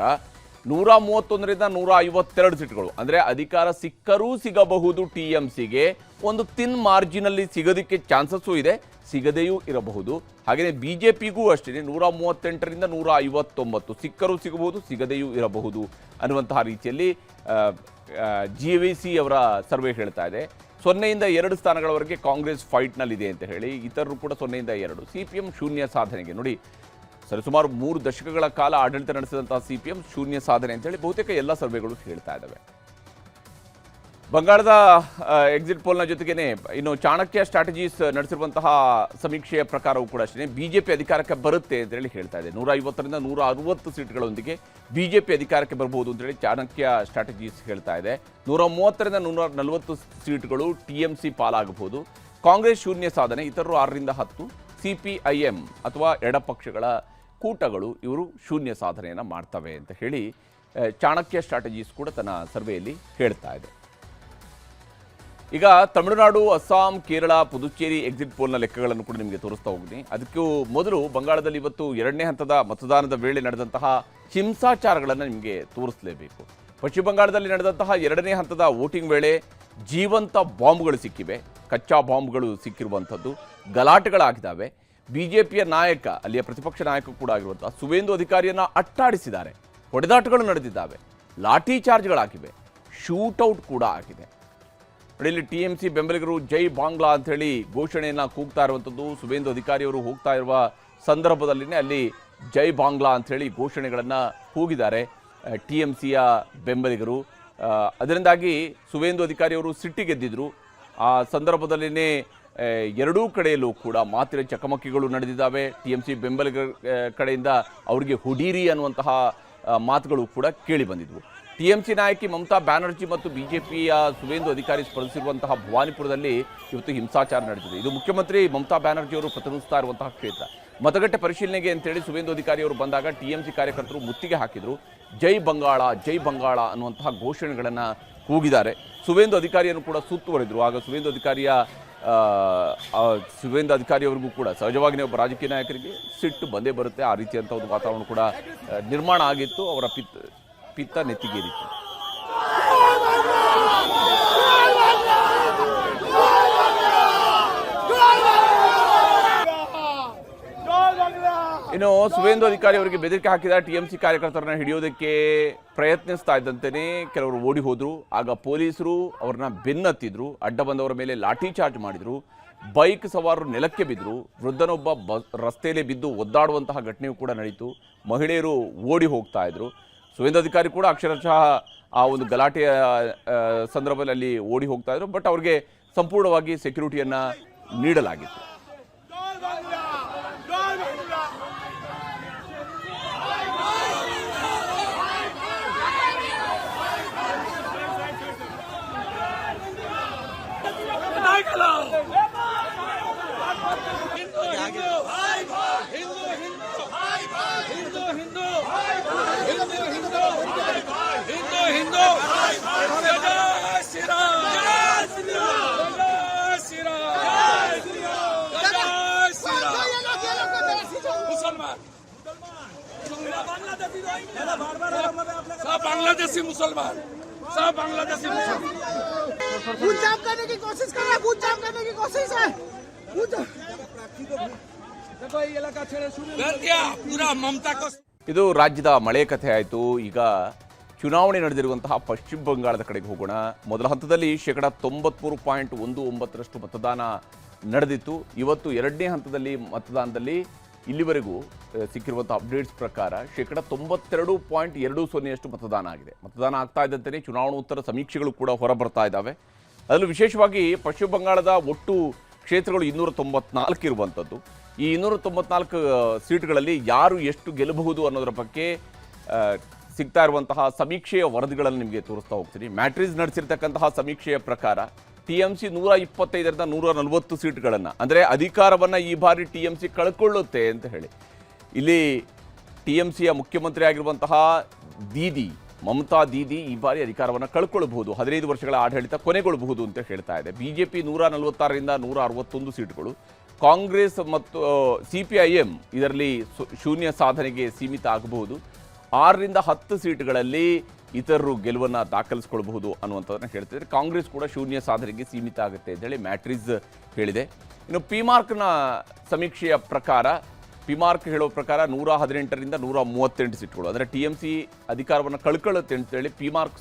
131ರಿಂದ 152 ಸೀಟ್ಗಳು, ಅಂದರೆ ಅಧಿಕಾರ ಸಿಕ್ಕರೂ ಸಿಗಬಹುದು TMCಗೆ, ಒಂದು ತಿನ್ ಮಾರ್ಜಿನಲ್ಲಿ ಸಿಗೋದಕ್ಕೆ ಚಾನ್ಸಸ್ಸು ಇದೆ, ಸಿಗದೆಯೂ ಇರಬಹುದು. ಹಾಗೆಯೇ BJPಗೂ ಅಷ್ಟೇ 138ರಿಂದ 159 ಸಿಕ್ಕರೂ ಸಿಗಬಹುದು, ಸಿಗದೆಯೂ ಇರಬಹುದು ಅನ್ನುವಂತಹ ರೀತಿಯಲ್ಲಿ JVC ಅವರ ಸರ್ವೆ ಹೇಳ್ತಾ ಇದೆ. 0ಯಿಂದ 2 ಸ್ಥಾನಗಳವರೆಗೆ ಕಾಂಗ್ರೆಸ್ ಫೈಟ್ನಲ್ಲಿದೆ ಅಂತ ಹೇಳಿ, ಇತರರು ಕೂಡ 0ಯಿಂದ 2. CPM ಶೂನ್ಯ ಸಾಧನೆಗೆ ನೋಡಿ, ಸರಿಸುಮಾರು 3 ದಶಕಗಳ ಕಾಲ ಆಡಳಿತ ನಡೆಸಿದಂತಹ CPM ಶೂನ್ಯ ಸಾಧನೆ ಅಂತೇಳಿ ಬಹುತೇಕ ಎಲ್ಲ ಸರ್ವೆಗಳು ಹೇಳ್ತಾ ಇದ್ದಾವೆ. ಬಂಗಾಳದ ಎಕ್ಸಿಟ್ ಪೋಲ್ನ ಜೊತೆಗೇನೆ ಇನ್ನು ಚಾಣಕ್ಯ ಸ್ಟ್ರಾಟಜೀಸ್ ನಡೆಸಿರುವಂತಹ ಸಮೀಕ್ಷೆಯ ಪ್ರಕಾರವೂ ಕೂಡ ಅಷ್ಟೇ BJP ಅಧಿಕಾರಕ್ಕೆ ಬರುತ್ತೆ ಅಂತೇಳಿ ಹೇಳ್ತಾ ಇದೆ. 150ರಿಂದ 160 ಸೀಟ್ಗಳೊಂದಿಗೆ BJP ಅಧಿಕಾರಕ್ಕೆ ಬರಬಹುದು ಅಂತೇಳಿ ಚಾಣಕ್ಯ ಸ್ಟ್ರಾಟಜೀಸ್ ಹೇಳ್ತಾ ಇದೆ. 130ರಿಂದ 140 ಸೀಟ್ಗಳು TMC ಪಾಲಾಗಬಹುದು. ಕಾಂಗ್ರೆಸ್ ಶೂನ್ಯ ಸಾಧನೆ, ಇತರರು 6ರಿಂದ 10. CPIM ಅಥವಾ ಎಡಪಕ್ಷಗಳ ಕೂಟಗಳು ಇವರು ಶೂನ್ಯ ಸಾಧನೆಯನ್ನು ಮಾಡ್ತವೆ ಅಂತ ಹೇಳಿ ಚಾಣಕ್ಯ ಸ್ಟ್ರಾಟಜೀಸ್ ಕೂಡ ತನ್ನ ಸರ್ವೆಯಲ್ಲಿ ಹೇಳ್ತಾ ಇದೆ. ಈಗ ತಮಿಳುನಾಡು, ಅಸ್ಸಾಂ, ಕೇರಳ, ಪುದುಚೇರಿ ಎಕ್ಸಿಟ್ ಪೋಲ್ನ ಲೆಕ್ಕಗಳನ್ನು ಕೂಡ ನಿಮಗೆ ತೋರಿಸ್ತಾ ಹೋಗ್ತೀನಿ. ಅದಕ್ಕೂ ಮೊದಲು ಬಂಗಾಳದಲ್ಲಿ ಇವತ್ತು 2ನೇ ಹಂತದ ಮತದಾನದ ವೇಳೆ ನಡೆದಂತಹ ಹಿಂಸಾಚಾರಗಳನ್ನು ನಿಮಗೆ ತೋರಿಸಲೇಬೇಕು. ಪಶ್ಚಿಮ ಬಂಗಾಳದಲ್ಲಿ ನಡೆದಂತಹ 2ನೇ ಹಂತದ ವೋಟಿಂಗ್ ವೇಳೆ ಜೀವಂತ ಬಾಂಬ್ಗಳು ಸಿಕ್ಕಿವೆ, ಕಚ್ಚಾ ಬಾಂಬ್ಗಳು ಸಿಕ್ಕಿರುವಂಥದ್ದು, ಗಲಾಟೆಗಳಾಗಿದ್ದಾವೆ. BJPಯ ನಾಯಕ, ಅಲ್ಲಿಯ ಪ್ರತಿಪಕ್ಷ ನಾಯಕ ಕೂಡ ಆಗಿರುವಂತಹ ಸುವೇಂದು ಅಧಿಕಾರಿಯನ್ನು ಅಟ್ಟಾಡಿಸಿದ್ದಾರೆ, ಹೊಡೆದಾಟಗಳು ನಡೆದಿದ್ದಾವೆ, ಲಾಠಿ ಚಾರ್ಜ್ಗಳಾಗಿವೆ, ಶೂಟೌಟ್ ಕೂಡ ಆಗಿದೆ. ಇಲ್ಲಿ TMC ಬೆಂಬಲಿಗರು ಜೈ ಬಾಂಗ್ಲಾ ಅಂಥೇಳಿ ಘೋಷಣೆಯನ್ನು ಕೂಗ್ತಾ ಇರುವಂಥದ್ದು. ಸುವೇಂದು ಅಧಿಕಾರಿಯವರು ಹೋಗ್ತಾ ಇರುವ ಸಂದರ್ಭದಲ್ಲಿನೇ ಅಲ್ಲಿ ಜೈ ಬಾಂಗ್ಲಾ ಅಂಥೇಳಿ ಘೋಷಣೆಗಳನ್ನು ಕೂಗಿದ್ದಾರೆ TMCಯ ಬೆಂಬಲಿಗರು. ಅದರಿಂದಾಗಿ ಸುವೇಂದು ಅಧಿಕಾರಿಯವರು ಸಿಟ್ಟಿಗೆದ್ದಿದ್ರು. ಆ ಸಂದರ್ಭದಲ್ಲಿನೇ ಎರಡೂ ಕಡೆಯಲ್ಲೂ ಕೂಡ ಮಾತಿನ ಚಕಮಕಿಗಳು ನಡೆದಿದ್ದಾವೆ. TMC ಬೆಂಬಲಿಗರ ಕಡೆಯಿಂದ ಅವರಿಗೆ ಹುಡೀರಿ ಅನ್ನುವಂತಹ ಮಾತುಗಳು ಕೂಡ ಕೇಳಿ ಬಂದಿದ್ವು. TMC ನಾಯಕಿ ಮಮತಾ ಬ್ಯಾನರ್ಜಿ ಮತ್ತು BJPಯ ಸುವೇಂದು ಅಧಿಕಾರಿ ಸ್ಪರ್ಧಿಸಿರುವಂತಹ ಭವಾನಿಪುರದಲ್ಲಿ ಇವತ್ತು ಹಿಂಸಾಚಾರ ನಡೆದಿದೆ. ಇದು ಮುಖ್ಯಮಂತ್ರಿ ಮಮತಾ ಬ್ಯಾನರ್ಜಿ ಅವರು ಪ್ರತಿನಿಧಿಸ್ತಾ ಇರುವಂತಹ ಕ್ಷೇತ್ರ. ಮತಗಟ್ಟೆ ಪರಿಶೀಲನೆಗೆ ಅಂತೇಳಿ ಸುವೇಂದು ಅಧಿಕಾರಿಯವರು ಬಂದಾಗ TMC ಕಾರ್ಯಕರ್ತರು ಮುತ್ತಿಗೆ ಹಾಕಿದರು. ಜೈ ಬಂಗಾಳ, ಜೈ ಬಂಗಾಳ ಅನ್ನುವಂತಹ ಘೋಷಣೆಗಳನ್ನು ಕೂಗಿದ್ದಾರೆ. ಸುವೇಂದು ಅಧಿಕಾರಿಯನ್ನು ಕೂಡ ಸುತ್ತುವರಿದ್ರು. ಆಗ ಸುವೇಂದು ಅಧಿಕಾರಿಯವರಿಗೂ ಕೂಡ ಸಹಜವಾಗಿಯೇ ಒಬ್ಬ ರಾಜಕೀಯ ನಾಯಕರಿಗೆ ಸಿಟ್ಟು ಬಂದೇ ಬರುತ್ತೆ. ಆ ರೀತಿಯಂಥ ಒಂದು ವಾತಾವರಣ ಕೂಡ ನಿರ್ಮಾಣ ಆಗಿತ್ತು. ಅವರ ಪಿತ್ತ ನೆತ್ತಿಗೇರಿತ್ತು. ಇನ್ನು ಸುವೇಂದು ಅಧಿಕಾರಿ ಅವರಿಗೆ ಬೆದರಿಕೆ ಹಾಕಿದ TMC ಕಾರ್ಯಕರ್ತರನ್ನ ಹಿಡಿಯೋದಕ್ಕೆ ಪ್ರಯತ್ನಿಸ್ತಾ ಇದ್ದಂತೆಯೇ ಕೆಲವರು ಓಡಿ ಹೋದ್ರು. ಆಗ ಪೊಲೀಸರು ಅವ್ರನ್ನ ಬೆನ್ನತ್ತಿದ್ರು, ಅಡ್ಡ ಬಂದವರ ಮೇಲೆ ಲಾಠಿ ಚಾರ್ಜ್ ಮಾಡಿದ್ರು, ಬೈಕ್ ಸವಾರರು ನೆಲಕ್ಕೆ ಬಿದ್ದರು, ವೃದ್ಧನೊಬ್ಬ ರಸ್ತೆಯಲ್ಲೇ ಬಿದ್ದು ಒದ್ದಾಡುವಂತಹ ಘಟನೆಯೂ ಕೂಡ ನಡೀತು. ಮಹಿಳೆಯರು ಓಡಿ ಹೋಗ್ತಾ ಇದ್ರು. ಸುವೇಂದು ಅಧಿಕಾರಿ ಕೂಡ ಅಕ್ಷರಶಃ ಆ ಒಂದು ಗಲಾಟೆಯ ಸಂದರ್ಭದಲ್ಲಿ ಓಡಿ ಹೋಗ್ತಾ ಇದ್ರು. ಬಟ್ ಅವ್ರಿಗೆ ಸಂಪೂರ್ಣವಾಗಿ ಸೆಕ್ಯೂರಿಟಿಯನ್ನು ನೀಡಲಾಗಿತ್ತು. बांग्लादेशी मुसलमान, सब बांग्लादेशी मुसलमान बूथ जाम करने की कोशिश कर रहा है, बूथ जाम करने की कोशिश है। देखो ये इलाका छेड़े कर दिया पूरा ममता को. ಇದು ರಾಜ್ಯದ ಮಳೆ ಕಥೆ ಆಯಿತು. ಈಗ ಚುನಾವಣೆ ನಡೆದಿರುವಂತಹ ಪಶ್ಚಿಮ ಬಂಗಾಳದ ಕಡೆಗೆ ಹೋಗೋಣ. ಮೊದಲ ಹಂತದಲ್ಲಿ 93.19% ಮತದಾನ ನಡೆದಿತ್ತು. ಇವತ್ತು 2ನೇ ಹಂತದಲ್ಲಿ ಮತದಾನದಲ್ಲಿ ಇಲ್ಲಿವರೆಗೂ ಸಿಕ್ಕಿರುವಂಥ ಅಪ್ಡೇಟ್ಸ್ ಪ್ರಕಾರ 92.20% ಮತದಾನ ಆಗಿದೆ. ಮತದಾನ ಆಗ್ತಾ ಇದ್ದಂತೆಯೇ ಚುನಾವಣೋತ್ತರ ಸಮೀಕ್ಷೆಗಳು ಕೂಡ ಹೊರಬರ್ತಾ ಇದ್ದಾವೆ. ಅದರಲ್ಲೂ ವಿಶೇಷವಾಗಿ ಪಶ್ಚಿಮ ಬಂಗಾಳದ ಒಟ್ಟು ಕ್ಷೇತ್ರಗಳು 294 ಇರುವಂಥದ್ದು. ಈ 294 ಸೀಟ್ಗಳಲ್ಲಿ ಯಾರು ಎಷ್ಟು ಗೆಲ್ಲಬಹುದು ಅನ್ನೋದರ ಬಗ್ಗೆ ಸಿಗ್ತಾ ಇರುವಂತಹ ಸಮೀಕ್ಷೆಯ ವರದಿಗಳನ್ನು ನಿಮಗೆ ತೋರಿಸ್ತಾ ಹೋಗ್ತೀನಿ. ಮ್ಯಾಟ್ರಿಸ್ ನಡೆಸಿರ್ತಕ್ಕಂತಹ ಸಮೀಕ್ಷೆಯ ಪ್ರಕಾರ TMC 125ರಿಂದ 140 ಸೀಟ್ಗಳನ್ನು, ಅಂದರೆ ಅಧಿಕಾರವನ್ನು ಈ ಬಾರಿ TMC ಕಳ್ಕೊಳ್ಳುತ್ತೆ ಅಂತ ಹೇಳಿ. ಇಲ್ಲಿ TMCಯ ಮುಖ್ಯಮಂತ್ರಿ ಆಗಿರುವಂತಹ ಮಮತಾ ದೀದಿ ಈ ಬಾರಿ ಅಧಿಕಾರವನ್ನು ಕಳ್ಕೊಳ್ಬಹುದು, 15 ವರ್ಷಗಳ ಆಡಳಿತ ಕೊನೆಗೊಳ್ಳಬಹುದು ಅಂತ ಹೇಳ್ತಾ ಇದೆ. BJP 146ರಿಂದ 161 ಸೀಟ್ಗಳು, ಕಾಂಗ್ರೆಸ್ ಮತ್ತು CPIM ಇದರಲ್ಲಿ ಶೂನ್ಯ ಸಾಧನೆಗೆ ಸೀಮಿತ ಆಗಬಹುದು. 6ರಿಂದ 10 ಸೀಟ್ಗಳಲ್ಲಿ ಇತರರು ಗೆಲುವನ್ನು ದಾಖಲಿಸಿಕೊಳ್ಳಬಹುದು ಅನ್ನುವಂಥದ್ದನ್ನು ಹೇಳ್ತಿದ್ದಾರೆ. ಕಾಂಗ್ರೆಸ್ ಕೂಡ ಶೂನ್ಯ ಸಾಧನೆಗೆ ಸೀಮಿತ ಆಗುತ್ತೆ ಅಂತೇಳಿ ಮ್ಯಾಟ್ರಿಸ್ ಹೇಳಿದೆ. ಇನ್ನು ಪಿಮಾರ್ಕ್ನ ಸಮೀಕ್ಷೆಯ ಪ್ರಕಾರ, ಪಿಮಾರ್ಕ್ ಹೇಳೋ ಪ್ರಕಾರ 118ರಿಂದ 138 ಸೀಟ್ಗಳು, ಅಂದರೆ TMC ಅಧಿಕಾರವನ್ನು ಕಳ್ಕೊಳ್ಳುತ್ತೆ ಅಂತೇಳಿ ಪಿಮಾರ್ಕ್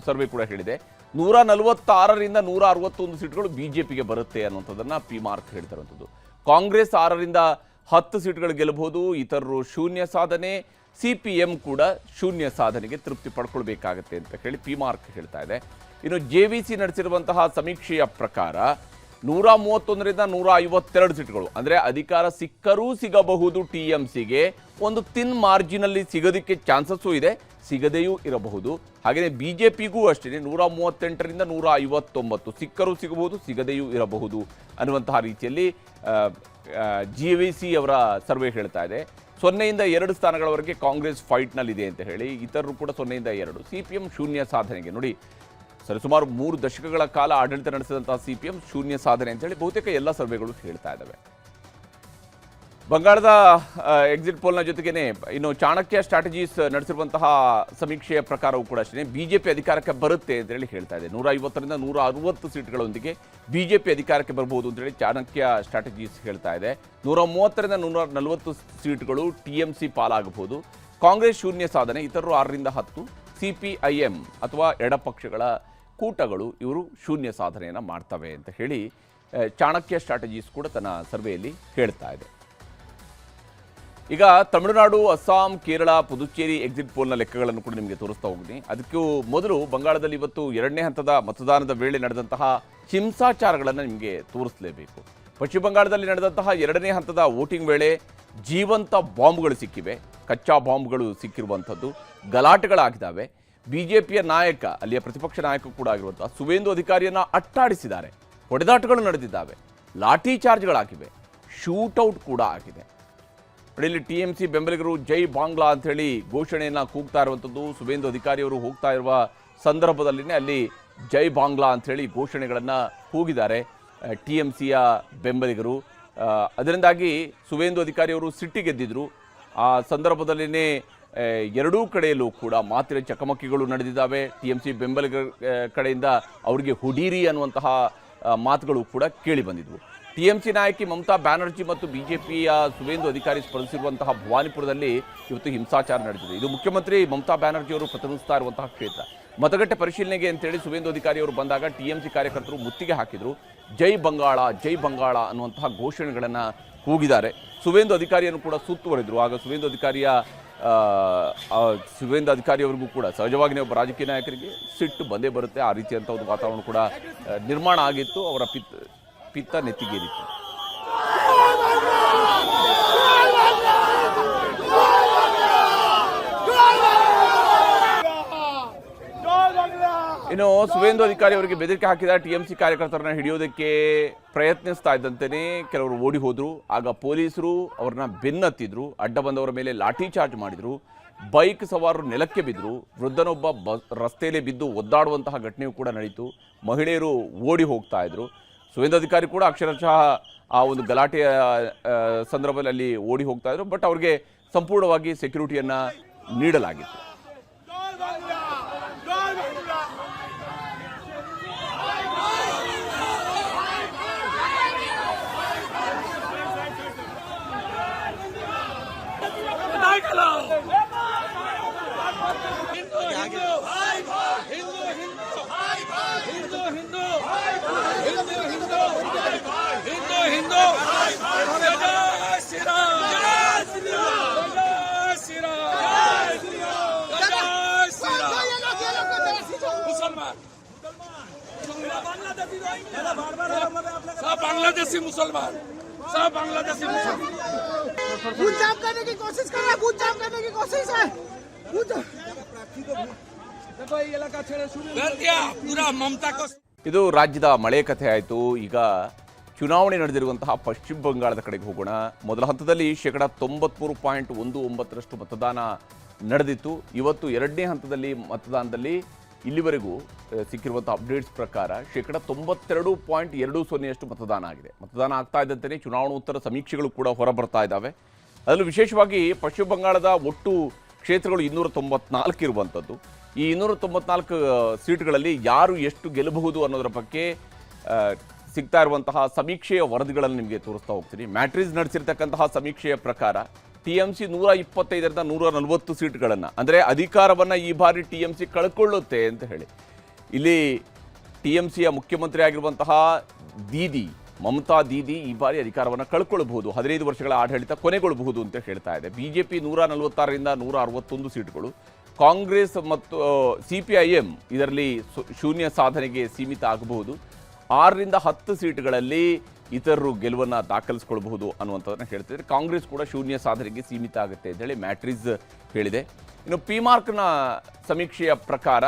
ಸರ್ವೆ ಕೂಡ ಹೇಳಿದೆ. 146ರಿಂದ 161 ಸೀಟ್ಗಳು BJPಗೆ ಬರುತ್ತೆ ಅನ್ನುವಂಥದ್ದನ್ನು ಪಿಮಾರ್ಕ್ ಹೇಳ್ತಿರುವಂಥದ್ದು. ಕಾಂಗ್ರೆಸ್ 6ರಿಂದ 10 ಸೀಟ್ಗಳು ಗೆಲ್ಲಬಹುದು, ಇತರರು ಶೂನ್ಯ ಸಾಧನೆ, CPM ಕೂಡ ಶೂನ್ಯ ಸಾಧನೆಗೆ ತೃಪ್ತಿ ಪಡ್ಕೊಳ್ಬೇಕಾಗತ್ತೆ ಅಂತ ಹೇಳಿ ಪಿಮಾರ್ಕ್ ಹೇಳ್ತಾ ಇದೆ. ಇನ್ನು JVC ನಡೆಸಿರುವಂತಹ ಸಮೀಕ್ಷೆಯ ಪ್ರಕಾರ 131ರಿಂದ 152 ಸೀಟ್ಗಳು, ಅಂದರೆ ಅಧಿಕಾರ ಸಿಕ್ಕರೂ ಸಿಗಬಹುದು TMCಗೆ, ಒಂದು ತಿನ್ ಮಾರ್ಜಿನಲ್ಲಿ ಸಿಗೋದಕ್ಕೆ ಚಾನ್ಸಸ್ಸು ಇದೆ, ಸಿಗದೆಯೂ ಇರಬಹುದು. ಹಾಗೆಯೇ BJPಗೂ ಅಷ್ಟೇ 138ರಿಂದ 159 ಸಿಕ್ಕರೂ ಸಿಗಬಹುದು, ಸಿಗದೆಯೂ ಇರಬಹುದು ಅನ್ನುವಂತಹ ರೀತಿಯಲ್ಲಿ JVC ಅವರ ಸರ್ವೆ ಹೇಳ್ತಾ ಇದೆ. 0ಯಿಂದ 2 ಸ್ಥಾನಗಳವರೆಗೆ ಕಾಂಗ್ರೆಸ್ ಫೈಟ್ನಲ್ಲಿದೆ ಅಂತ ಹೇಳಿ, ಇತರರು ಕೂಡ 0ಯಿಂದ 2. CPM ಶೂನ್ಯ ಸಾಧನೆಗೆ, ನೋಡಿ ಸರಿಸುಮಾರು 3 ದಶಕಗಳ ಕಾಲ ಆಡಳಿತ ನಡೆಸಿದಂತಹ CPM ಶೂನ್ಯ ಸಾಧನೆ ಅಂತೇಳಿ ಬಹುತೇಕ ಎಲ್ಲ ಸರ್ವೆಗಳು ಹೇಳ್ತಾ ಇದ್ದಾವೆ. ಬಂಗಾಳದ ಎಕ್ಸಿಟ್ ಪೋಲ್ನ ಜೊತೆಗೇನೆ ಇನ್ನು ಚಾಣಕ್ಯ ಸ್ಟ್ರಾಟಜೀಸ್ ನಡೆಸಿರುವಂತಹ ಸಮೀಕ್ಷೆಯ ಪ್ರಕಾರವೂ ಕೂಡ ಅಷ್ಟೇ BJP ಅಧಿಕಾರಕ್ಕೆ ಬರುತ್ತೆ ಅಂತೇಳಿ ಹೇಳ್ತಾ ಇದೆ. 150ರಿಂದ 160 ಸೀಟ್ಗಳೊಂದಿಗೆ BJP ಅಧಿಕಾರಕ್ಕೆ ಬರಬಹುದು ಅಂತೇಳಿ ಚಾಣಕ್ಯ ಸ್ಟ್ರಾಟಜೀಸ್ ಹೇಳ್ತಾ ಇದೆ. 130ರಿಂದ 140 ಸೀಟ್ಗಳು TMC ಪಾಲಾಗಬಹುದು. ಕಾಂಗ್ರೆಸ್ ಶೂನ್ಯ ಸಾಧನೆ, ಇತರರು 6ರಿಂದ 10, CPIM ಅಥವಾ ಎಡಪಕ್ಷಗಳ ಕೂಟಗಳು ಇವರು ಶೂನ್ಯ ಸಾಧನೆಯನ್ನು ಮಾಡ್ತವೆ ಅಂತ ಹೇಳಿ ಚಾಣಕ್ಯ ಸ್ಟ್ರಾಟಜೀಸ್ ಕೂಡ ತನ್ನ ಸರ್ವೆಯಲ್ಲಿ ಹೇಳ್ತಾ ಇದೆ. ಈಗ ತಮಿಳುನಾಡು, ಅಸ್ಸಾಂ, ಕೇರಳ, ಪುದುಚೇರಿ ಎಕ್ಸಿಟ್ ಪೋಲ್ನ ಲೆಕ್ಕಗಳನ್ನು ಕೂಡ ನಿಮಗೆ ತೋರಿಸ್ತಾ ಹೋಗ್ತೀನಿ. ಅದಕ್ಕೂ ಮೊದಲು ಬಂಗಾಳದಲ್ಲಿ ಇವತ್ತು 2ನೇ ಹಂತದ ಮತದಾನದ ವೇಳೆ ನಡೆದಂತಹ ಹಿಂಸಾಚಾರಗಳನ್ನು ನಿಮಗೆ ತೋರಿಸಲೇಬೇಕು. ಪಶ್ಚಿಮ ಬಂಗಾಳದಲ್ಲಿ ನಡೆದಂತಹ 2ನೇ ಹಂತದ ವೋಟಿಂಗ್ ವೇಳೆ ಜೀವಂತ ಬಾಂಬ್ಗಳು ಸಿಕ್ಕಿವೆ, ಕಚ್ಚಾ ಬಾಂಬ್ಗಳು ಸಿಕ್ಕಿರುವಂಥದ್ದು, ಗಲಾಟೆಗಳಾಗಿದ್ದಾವೆ. BJPಯ ನಾಯಕ, ಅಲ್ಲಿಯ ಪ್ರತಿಪಕ್ಷ ನಾಯಕ ಕೂಡ ಆಗಿರುವಂತಹ ಸುವೇಂದು ಅಧಿಕಾರಿಯನ್ನು ಅಟ್ಟಾಡಿಸಿದ್ದಾರೆ, ಹೊಡೆದಾಟಗಳು ನಡೆದಿದ್ದಾವೆ, ಲಾಠಿ ಚಾರ್ಜ್ಗಳಾಗಿವೆ, ಶೂಟೌಟ್ ಕೂಡ ಆಗಿದೆ. ಇಲ್ಲಿ TMC ಬೆಂಬಲಿಗರು ಜೈ ಬಾಂಗ್ಲಾ ಅಂಥೇಳಿ ಘೋಷಣೆಯನ್ನು ಕೂಗ್ತಾ ಇರುವಂಥದ್ದು. ಸುವೇಂದು ಅಧಿಕಾರಿಯವರು ಹೋಗ್ತಾ ಇರುವ ಸಂದರ್ಭದಲ್ಲಿನೇ ಅಲ್ಲಿ ಜೈ ಬಾಂಗ್ಲಾ ಅಂಥೇಳಿ ಘೋಷಣೆಗಳನ್ನು ಕೂಗಿದ್ದಾರೆ TMCಯ ಬೆಂಬಲಿಗರು. ಅದರಿಂದಾಗಿ ಸುವೇಂದು ಅಧಿಕಾರಿಯವರು ಸಿಟ್ಟಿಗೆದ್ದಿದ್ರು. ಆ ಸಂದರ್ಭದಲ್ಲಿನೇ ಎರಡೂ ಕಡೆಯಲ್ಲೂ ಕೂಡ ಮಾತಿನ ಚಕಮಕಿಗಳು ನಡೆದಿದ್ದಾವೆ. TMC ಬೆಂಬಲಿಗರ ಕಡೆಯಿಂದ ಅವರಿಗೆ ಹುಡೀರಿ ಅನ್ನುವಂತಹ ಮಾತುಗಳು ಕೂಡ ಕೇಳಿ ಬಂದಿದ್ವು. TMC ನಾಯಕಿ ಮಮತಾ ಬ್ಯಾನರ್ಜಿ ಮತ್ತು BJPಯ ಸುವೇಂದು ಅಧಿಕಾರಿ ಸ್ಪರ್ಧಿಸಿರುವಂತಹ ಭವಾನಿಪುರದಲ್ಲಿ ಇವತ್ತು ಹಿಂಸಾಚಾರ ನಡೆದಿದೆ. ಇದು ಮುಖ್ಯಮಂತ್ರಿ ಮಮತಾ ಬ್ಯಾನರ್ಜಿ ಅವರು ಪ್ರತಿನಿಧಿಸ್ತಾ ಇರುವಂತಹ ಕ್ಷೇತ್ರ. ಮತಗಟ್ಟೆ ಪರಿಶೀಲನೆಗೆ ಅಂತೇಳಿ ಸುವೇಂದು ಅಧಿಕಾರಿಯವರು ಬಂದಾಗ TMC ಕಾರ್ಯಕರ್ತರು ಮುತ್ತಿಗೆ ಹಾಕಿದರು. ಜೈ ಬಂಗಾಳ, ಜೈ ಬಂಗಾಳ ಅನ್ನುವಂತಹ ಘೋಷಣೆಗಳನ್ನು ಕೂಗಿದ್ದಾರೆ. ಸುವೇಂದು ಅಧಿಕಾರಿಯನ್ನು ಕೂಡ ಸುತ್ತುವರಿದ್ರು. ಆಗ ಸುವೇಂದು ಅಧಿಕಾರಿಯವರಿಗೂ ಕೂಡ ಸಹಜವಾಗಿ ಒಬ್ಬ ರಾಜಕೀಯ ನಾಯಕರಿಗೆ ಸಿಟ್ಟು ಬಂದೇ ಬರುತ್ತೆ. ಆ ರೀತಿಯಂಥ ಒಂದು ವಾತಾವರಣ ಕೂಡ ನಿರ್ಮಾಣ ಆಗಿತ್ತು. ಅವರ ಪಿತ್ತ ನೆತ್ತಿಗೇರಿತ್ತು. ಇನ್ನು ಸುವೇಂದು ಅಧಿಕಾರಿ ಅವರಿಗೆ ಬೆದರಿಕೆ ಹಾಕಿದ TMC ಕಾರ್ಯಕರ್ತರನ್ನ ಹಿಡಿಯೋದಕ್ಕೆ ಪ್ರಯತ್ನಿಸ್ತಾ ಇದ್ದಂತೆಯೇ ಕೆಲವರು ಓಡಿ ಹೋದ್ರು. ಆಗ ಪೊಲೀಸರು ಅವ್ರನ್ನ ಬೆನ್ನತ್ತಿದ್ರು, ಅಡ್ಡ ಬಂದವರ ಮೇಲೆ ಲಾಠಿ ಚಾರ್ಜ್ ಮಾಡಿದ್ರು, ಬೈಕ್ ಸವಾರರು ನೆಲಕ್ಕೆ ಬಿದ್ದರು, ವೃದ್ಧನೊಬ್ಬ ರಸ್ತೆಯಲ್ಲಿ ಬಿದ್ದು ಒದ್ದಾಡುವಂತಹ ಘಟನೆಯೂ ಕೂಡ ನಡೀತು. ಮಹಿಳೆಯರು ಓಡಿ ಹೋಗ್ತಾ ಇದ್ರು. ಸುವೇಂದು ಅಧಿಕಾರಿ ಕೂಡ ಅಕ್ಷರಶಃ ಆ ಒಂದು ಗಲಾಟೆಯ ಸಂದರ್ಭದಲ್ಲಿ ಓಡಿ ಹೋಗ್ತಾ ಇದ್ರು. ಬಟ್ ಅವ್ರಿಗೆ ಸಂಪೂರ್ಣವಾಗಿ ಸೆಕ್ಯೂರಿಟಿಯನ್ನು ನೀಡಲಾಗಿತ್ತು. बांग्लादेशी मुसलमान, सब बांग्लादेशी मुसलमान बूथ जाम करने की कोशिश कर रहे हैं, बूथ जाम करने की कोशिश है। देखो ये इलाका छेड़े शुरू कर दिया पूरा ममता को. ಇದು ರಾಜ್ಯದ ಮಳೆ ಕಥೆ ಆಯಿತು. ಈಗ ಚುನಾವಣೆ ನಡೆದಿರುವಂತಹ ಪಶ್ಚಿಮ ಬಂಗಾಳದ ಕಡೆಗೆ ಹೋಗೋಣ. ಮೊದಲ ಹಂತದಲ್ಲಿ 93.19% ಮತದಾನ ನಡೆದಿತ್ತು. ಇವತ್ತು 2ನೇ ಹಂತದಲ್ಲಿ ಮತದಾನದಲ್ಲಿ ಇಲ್ಲಿವರೆಗೂ ಸಿಕ್ಕಿರುವಂಥ ಅಪ್ಡೇಟ್ಸ್ ಪ್ರಕಾರ 92.20% ಮತದಾನ ಆಗಿದೆ. ಮತದಾನ ಆಗ್ತಾ ಇದ್ದಂತೆಯೇ ಚುನಾವಣೋತ್ತರ ಸಮೀಕ್ಷೆಗಳು ಕೂಡ ಹೊರಬರ್ತಾ ಇದ್ದಾವೆ. ಅದರಲ್ಲೂ ವಿಶೇಷವಾಗಿ ಪಶ್ಚಿಮ ಬಂಗಾಳದ ಒಟ್ಟು ಕ್ಷೇತ್ರಗಳು 294 ಇರುವಂಥದ್ದು. ಈ 294 ಸೀಟ್ಗಳಲ್ಲಿ ಯಾರು ಎಷ್ಟು ಗೆಲ್ಲಬಹುದು ಅನ್ನೋದರ ಬಗ್ಗೆ ಸಿಗ್ತಾ ಇರುವಂತಹ ಸಮೀಕ್ಷೆಯ ವರದಿಗಳನ್ನು ನಿಮಗೆ ತೋರಿಸ್ತಾ ಹೋಗ್ತೀನಿ. ಮ್ಯಾಟ್ರಿಸ್ ನಡೆಸಿರ್ತಕ್ಕಂತಹ ಸಮೀಕ್ಷೆಯ ಪ್ರಕಾರ TMC 125ರಿಂದ 140 ಸೀಟ್ಗಳನ್ನು, ಅಂದರೆ ಅಧಿಕಾರವನ್ನು ಈ ಬಾರಿ TMC ಕಳ್ಕೊಳ್ಳುತ್ತೆ ಅಂತ ಹೇಳಿ. ಇಲ್ಲಿ TMCಯ ಮುಖ್ಯಮಂತ್ರಿ ಆಗಿರುವಂತಹ ದೀದಿ ಮಮತಾ ದೀದಿ ಈ ಬಾರಿ ಅಧಿಕಾರವನ್ನು ಕಳ್ಕೊಳ್ಬಹುದು, 15 ವರ್ಷಗಳ ಆಡಳಿತ ಕೊನೆಗೊಳ್ಳಬಹುದು ಅಂತ ಹೇಳ್ತಾ ಇದೆ. BJP 146ರಿಂದ 161 ಸೀಟ್ಗಳು, ಕಾಂಗ್ರೆಸ್ ಮತ್ತು CPIM ಇದರಲ್ಲಿ ಶೂನ್ಯ ಸಾಧನೆಗೆ ಸೀಮಿತ ಆಗಬಹುದು. 6ರಿಂದ 10 ಸೀಟ್ಗಳಲ್ಲಿ ಇತರರು ಗೆಲುವನ್ನು ದಾಖಲಿಸಿಕೊಳ್ಳಬಹುದು ಅನ್ನುವಂಥದ್ದನ್ನು ಹೇಳ್ತಿದ್ರೆ, ಕಾಂಗ್ರೆಸ್ ಕೂಡ ಶೂನ್ಯ ಸಾಧನೆಗೆ ಸೀಮಿತ ಆಗುತ್ತೆ ಅಂತ ಹೇಳಿ ಮ್ಯಾಟ್ರಿಸ್ ಹೇಳಿದೆ. ಇನ್ನು ಪಿಮಾರ್ಕ್ನ ಸಮೀಕ್ಷೆಯ ಪ್ರಕಾರ,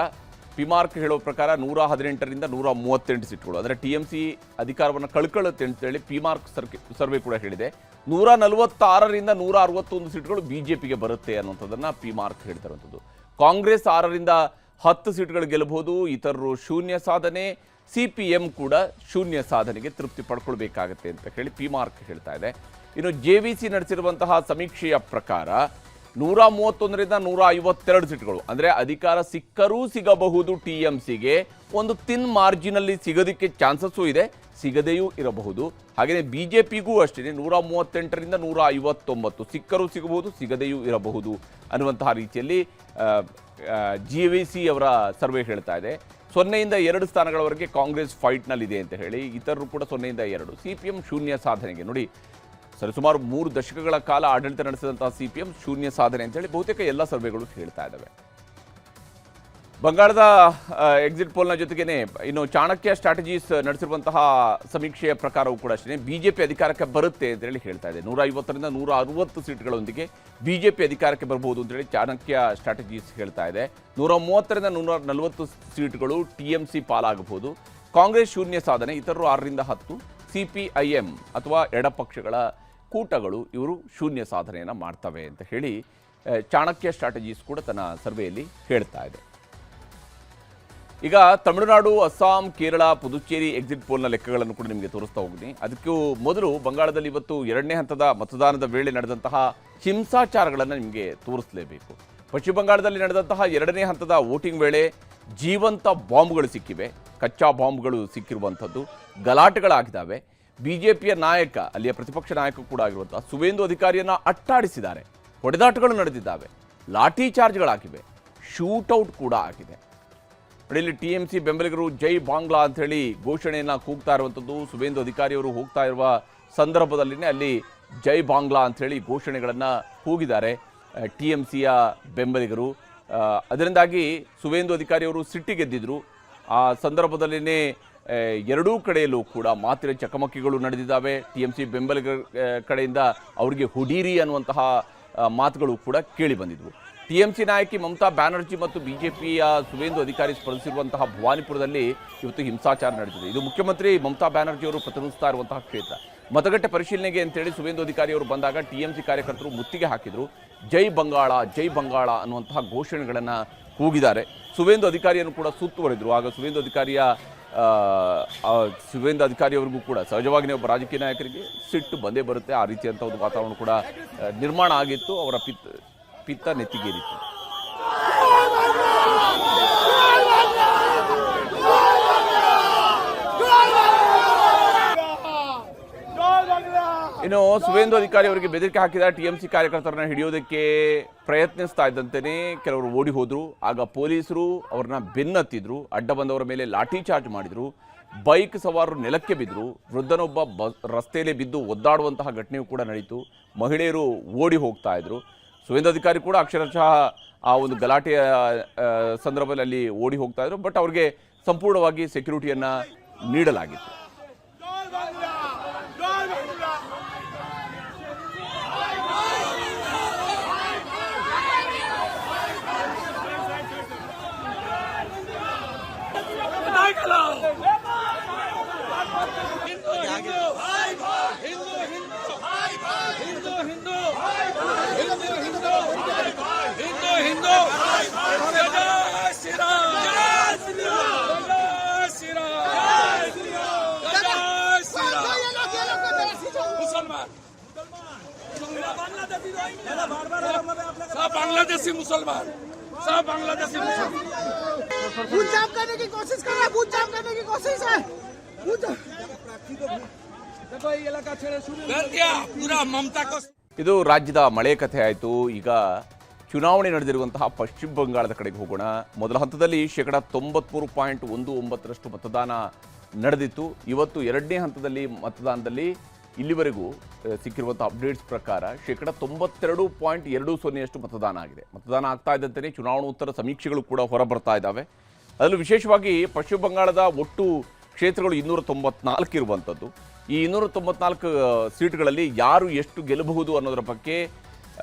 ಪಿಮಾರ್ಕ್ ಹೇಳೋ ಪ್ರಕಾರ 118ರಿಂದ 138 ಸೀಟ್ಗಳು, ಅಂದರೆ TMC ಅಧಿಕಾರವನ್ನು ಕಳ್ಕೊಳ್ಳುತ್ತೆ ಅಂತೇಳಿ ಪಿಮಾರ್ಕ್ ಸರ್ವೆ ಕೂಡ ಹೇಳಿದೆ. 146ರಿಂದ 161 ಸೀಟ್ಗಳು BJPಗೆ ಬರುತ್ತೆ ಅನ್ನುವಂಥದ್ದನ್ನು ಪಿಮಾರ್ಕ್ ಹೇಳ್ತಿರುವಂಥದ್ದು. ಕಾಂಗ್ರೆಸ್ 6ರಿಂದ 10 ಸೀಟ್ಗಳು ಗೆಲ್ಲಬಹುದು, ಇತರರು ಶೂನ್ಯ ಸಾಧನೆ, CPM ಕೂಡ ಶೂನ್ಯ ಸಾಧನೆಗೆ ತೃಪ್ತಿ ಪಡ್ಕೊಳ್ಬೇಕಾಗತ್ತೆ ಅಂತ ಹೇಳಿ ಪಿಮಾರ್ಕ್ ಹೇಳ್ತಾ ಇದೆ. ಇನ್ನು JVC ನಡೆಸಿರುವಂತಹ ಸಮೀಕ್ಷೆಯ ಪ್ರಕಾರ 131ರಿಂದ 152 ಸೀಟ್ಗಳು, ಅಂದರೆ ಅಧಿಕಾರ ಸಿಕ್ಕರೂ ಸಿಗಬಹುದು TMCಗೆ, ಒಂದು ತಿನ್ ಮಾರ್ಜಿನಲ್ಲಿ ಸಿಗೋದಕ್ಕೆ ಚಾನ್ಸಸ್ಸು ಇದೆ, ಸಿಗದೆಯೂ ಇರಬಹುದು. ಹಾಗೆಯೇ BJPಗೂ ಅಷ್ಟೇ 138ರಿಂದ 159 ಸಿಕ್ಕರೂ ಸಿಗಬಹುದು, ಸಿಗದೆಯೂ ಇರಬಹುದು ಅನ್ನುವಂತಹ ರೀತಿಯಲ್ಲಿ JVC ಅವರ ಸರ್ವೆ ಹೇಳ್ತಾ ಇದೆ. 0ಯಿಂದ 2 ಸ್ಥಾನಗಳವರೆಗೆ ಕಾಂಗ್ರೆಸ್ ಫೈಟ್ನಲ್ಲಿದೆ ಅಂತ ಹೇಳಿ, ಇತರರು ಕೂಡ 0ಯಿಂದ 2. CPM ಶೂನ್ಯ ಸಾಧನೆಗೆ, ನೋಡಿ ಸರಿಸುಮಾರು 3 ದಶಕಗಳ ಕಾಲ ಆಡಳಿತ ನಡೆಸಿದಂತಹ CPM ಶೂನ್ಯ ಸಾಧನೆ ಅಂತೇಳಿ ಬಹುತೇಕ ಎಲ್ಲ ಸರ್ವೆಗಳು ಹೇಳ್ತಾ ಇದ್ದಾವೆ. ಬಂಗಾಳದ ಎಕ್ಸಿಟ್ ಪೋಲ್ನ ಜೊತೆಗೇನೆ ಇನ್ನು ಚಾಣಕ್ಯ ಸ್ಟ್ರಾಟಜೀಸ್ ನಡೆಸಿರುವಂತಹ ಸಮೀಕ್ಷೆಯ ಪ್ರಕಾರವೂ ಕೂಡ ಅಷ್ಟೇ BJP ಅಧಿಕಾರಕ್ಕೆ ಬರುತ್ತೆ ಅಂತೇಳಿ ಹೇಳ್ತಾ ಇದೆ. 150ರಿಂದ 160 ಸೀಟ್ಗಳೊಂದಿಗೆ BJP ಅಧಿಕಾರಕ್ಕೆ ಬರಬಹುದು ಅಂತೇಳಿ ಚಾಣಕ್ಯ ಸ್ಟ್ರಾಟಜೀಸ್ ಹೇಳ್ತಾ ಇದೆ. 130ರಿಂದ 140 ಸೀಟ್ಗಳು TMC ಪಾಲಾಗಬಹುದು. ಕಾಂಗ್ರೆಸ್ ಶೂನ್ಯ ಸಾಧನೆ, ಇತರರು 6ರಿಂದ 10, CPIM ಅಥವಾ ಎಡಪಕ್ಷಗಳ ಕೂಟಗಳು ಇವರು ಶೂನ್ಯ ಸಾಧನೆಯನ್ನು ಮಾಡ್ತವೆ ಅಂತ ಹೇಳಿ ಚಾಣಕ್ಯ ಸ್ಟ್ರಾಟಜೀಸ್ ಕೂಡ ತನ್ನ ಸರ್ವೆಯಲ್ಲಿ ಹೇಳ್ತಾ ಇದೆ. ಈಗ ತಮಿಳುನಾಡು, ಅಸ್ಸಾಂ, ಕೇರಳ, ಪುದುಚೇರಿ ಎಕ್ಸಿಟ್ ಪೋಲ್ನ ಲೆಕ್ಕಗಳನ್ನು ಕೂಡ ನಿಮಗೆ ತೋರಿಸ್ತಾ ಹೋಗ್ತೀನಿ. ಅದಕ್ಕೂ ಮೊದಲು ಬಂಗಾಳದಲ್ಲಿ ಇವತ್ತು 2ನೇ ಹಂತದ ಮತದಾನದ ವೇಳೆ ನಡೆದಂತಹ ಹಿಂಸಾಚಾರಗಳನ್ನು ನಿಮಗೆ ತೋರಿಸಲೇಬೇಕು. ಪಶ್ಚಿಮ ಬಂಗಾಳದಲ್ಲಿ ನಡೆದಂತಹ 2ನೇ ಹಂತದ ವೋಟಿಂಗ್ ವೇಳೆ ಜೀವಂತ ಬಾಂಬ್ಗಳು ಸಿಕ್ಕಿವೆ, ಕಚ್ಚಾ ಬಾಂಬ್ಗಳು ಸಿಕ್ಕಿರುವಂಥದ್ದು, ಗಲಾಟೆಗಳಾಗಿದ್ದಾವೆ. BJPಯ ನಾಯಕ, ಅಲ್ಲಿಯ ಪ್ರತಿಪಕ್ಷ ನಾಯಕ ಕೂಡ ಆಗಿರುವಂತಹ ಸುವೇಂದು ಅಧಿಕಾರಿಯನ್ನು ಅಟ್ಟಾಡಿಸಿದ್ದಾರೆ, ಹೊಡೆದಾಟಗಳು ನಡೆದಿದ್ದಾವೆ, ಲಾಠಿ ಚಾರ್ಜ್ಗಳಾಗಿವೆ, ಶೂಟೌಟ್ ಕೂಡ ಆಗಿದೆ. ಇಲ್ಲಿ TMC ಬೆಂಬಲಿಗರು ಜೈ ಬಾಂಗ್ಲಾ ಅಂಥೇಳಿ ಘೋಷಣೆಯನ್ನು ಕೂಗ್ತಾ ಇರುವಂಥದ್ದು. ಸುವೇಂದು ಅಧಿಕಾರಿಯವರು ಹೋಗ್ತಾ ಇರುವ ಸಂದರ್ಭದಲ್ಲಿನೇ ಅಲ್ಲಿ ಜೈ ಬಾಂಗ್ಲಾ ಅಂಥೇಳಿ ಘೋಷಣೆಗಳನ್ನು ಕೂಗಿದ್ದಾರೆ TMCಯ ಬೆಂಬಲಿಗರು. ಅದರಿಂದಾಗಿ ಸುವೇಂದು ಅಧಿಕಾರಿಯವರು ಸಿಟ್ಟಿಗೆದ್ದಿದ್ರು. ಆ ಸಂದರ್ಭದಲ್ಲಿನೇ ಎರಡೂ ಕಡೆಯಲ್ಲೂ ಕೂಡ ಮಾತಿನ ಚಕಮಕಿಗಳು ನಡೆದಿದ್ದಾವೆ. TMC ಬೆಂಬಲಿಗರ ಕಡೆಯಿಂದ ಅವರಿಗೆ ಹುಡೀರಿ ಅನ್ನುವಂತಹ ಮಾತುಗಳು ಕೂಡ ಕೇಳಿ ಬಂದಿದ್ವು. TMC ನಾಯಕಿ ಮಮತಾ ಬ್ಯಾನರ್ಜಿ ಮತ್ತು BJPಯ ಸುವೇಂದು ಅಧಿಕಾರಿ ಸ್ಪರ್ಧಿಸಿರುವಂತಹ ಭವಾನಿಪುರದಲ್ಲಿ ಇವತ್ತು ಹಿಂಸಾಚಾರ ನಡೆದಿದೆ. ಇದು ಮುಖ್ಯಮಂತ್ರಿ ಮಮತಾ ಬ್ಯಾನರ್ಜಿ ಅವರು ಪ್ರತಿನಿಧಿಸ್ತಾ ಇರುವಂತಹ ಕ್ಷೇತ್ರ. ಮತಗಟ್ಟೆ ಪರಿಶೀಲನೆಗೆ ಅಂತೇಳಿ ಸುವೇಂದು ಅಧಿಕಾರಿ ಅವರು ಬಂದಾಗ TMC ಕಾರ್ಯಕರ್ತರು ಮುತ್ತಿಗೆ ಹಾಕಿದ್ರು. ಜೈ ಬಂಗಾಳ, ಜೈ ಬಂಗಾಳ ಅನ್ನುವಂತಹ ಘೋಷಣೆಗಳನ್ನು ಕೂಗಿದ್ದಾರೆ. ಸುವೇಂದು ಅಧಿಕಾರಿಯನ್ನು ಕೂಡ ಸುತ್ತುವರಿದ್ರು. ಆಗ ಸುವೇಂದು ಅಧಿಕಾರಿಯವರಿಗೂ ಕೂಡ ಸಹಜವಾಗಿ ಒಬ್ಬ ರಾಜಕೀಯ ನಾಯಕರಿಗೆ ಸಿಟ್ಟು ಬಂದೇ ಬರುತ್ತೆ. ಆ ರೀತಿಯಂಥ ಒಂದು ವಾತಾವರಣ ಕೂಡ ನಿರ್ಮಾಣ ಆಗಿತ್ತು. ಅವರ ಪಿತ್ತ ನೆತ್ತಿಗೇರಿತ್ತು. ಇನ್ನು ಸುವೇಂದು ಅಧಿಕಾರಿ ಅವರಿಗೆ ಬೆದರಿಕೆ ಹಾಕಿದ TMC ಕಾರ್ಯಕರ್ತರನ್ನ ಹಿಡಿಯೋದಕ್ಕೆ ಪ್ರಯತ್ನಿಸ್ತಾ ಇದ್ದಂತೆಯೇ ಕೆಲವರು ಓಡಿ ಹೋದ್ರು. ಆಗ ಪೊಲೀಸರು ಅವ್ರನ್ನ ಬೆನ್ನತ್ತಿದ್ರು, ಅಡ್ಡ ಬಂದವರ ಮೇಲೆ ಲಾಠಿ ಚಾರ್ಜ್ ಮಾಡಿದ್ರು, ಬೈಕ್ ಸವಾರರು ನೆಲಕ್ಕೆ ಬಿದ್ದರು, ವೃದ್ಧನೊಬ್ಬ ರಸ್ತೆಯಲ್ಲಿ ಬಿದ್ದು ಒದ್ದಾಡುವಂತಹ ಘಟನೆಯೂ ಕೂಡ ನಡೀತು. ಮಹಿಳೆಯರು ಓಡಿ ಹೋಗ್ತಾ ಇದ್ರು. ಸುವೇಂದು ಅಧಿಕಾರಿ ಕೂಡ ಅಕ್ಷರಶಃ ಆ ಒಂದು ಗಲಾಟೆಯ ಸಂದರ್ಭದಲ್ಲಿ ಅಲ್ಲಿ ಓಡಿ ಹೋಗ್ತಾ ಇದ್ರು. ಬಟ್ ಅವ್ರಿಗೆ ಸಂಪೂರ್ಣವಾಗಿ ಸೆಕ್ಯೂರಿಟಿಯನ್ನು ನೀಡಲಾಗಿತ್ತು. सब बांग्लादेशी मुसलमान, सब बांग्लादेशी मुसलमान बूथ जाम करने की कोशिश कर रहा है, बूथ जाम करने की कोशिश है। देखो ये इलाका छेड़े शुरू कर दिया पूरा ममता को। ಇದು ರಾಜ್ಯದ ಮಳೆ ಕಥೆ ಆಯಿತು. ಈಗ ಚುನಾವಣೆ ನಡೆದಿರುವಂತಹ ಪಶ್ಚಿಮ ಬಂಗಾಳದ ಕಡೆಗೆ ಹೋಗೋಣ. ಮೊದಲ ಹಂತದಲ್ಲಿ 93.19% ಮತದಾನ ನಡೆದಿತ್ತು. ಇವತ್ತು ಎರಡನೇ ಹಂತದಲ್ಲಿ ಮತದಾನದಲ್ಲಿ ಇಲ್ಲಿವರೆಗೂ ಸಿಕ್ಕಿರುವಂಥ ಅಪ್ಡೇಟ್ಸ್ ಪ್ರಕಾರ 92.20% ಮತದಾನ ಆಗಿದೆ. ಮತದಾನ ಆಗ್ತಾ ಇದ್ದಂತೆಯೇ ಚುನಾವಣೋತ್ತರ ಸಮೀಕ್ಷೆಗಳು ಕೂಡ ಹೊರಬರ್ತಾ ಇದ್ದಾವೆ. ಅದರಲ್ಲೂ ವಿಶೇಷವಾಗಿ ಪಶ್ಚಿಮ ಬಂಗಾಳದ ಒಟ್ಟು ಕ್ಷೇತ್ರಗಳು 294 ಇರುವಂಥದ್ದು. ಈ 294 ಸೀಟ್ಗಳಲ್ಲಿ ಯಾರು ಎಷ್ಟು ಗೆಲ್ಲಬಹುದು ಅನ್ನೋದರ ಬಗ್ಗೆ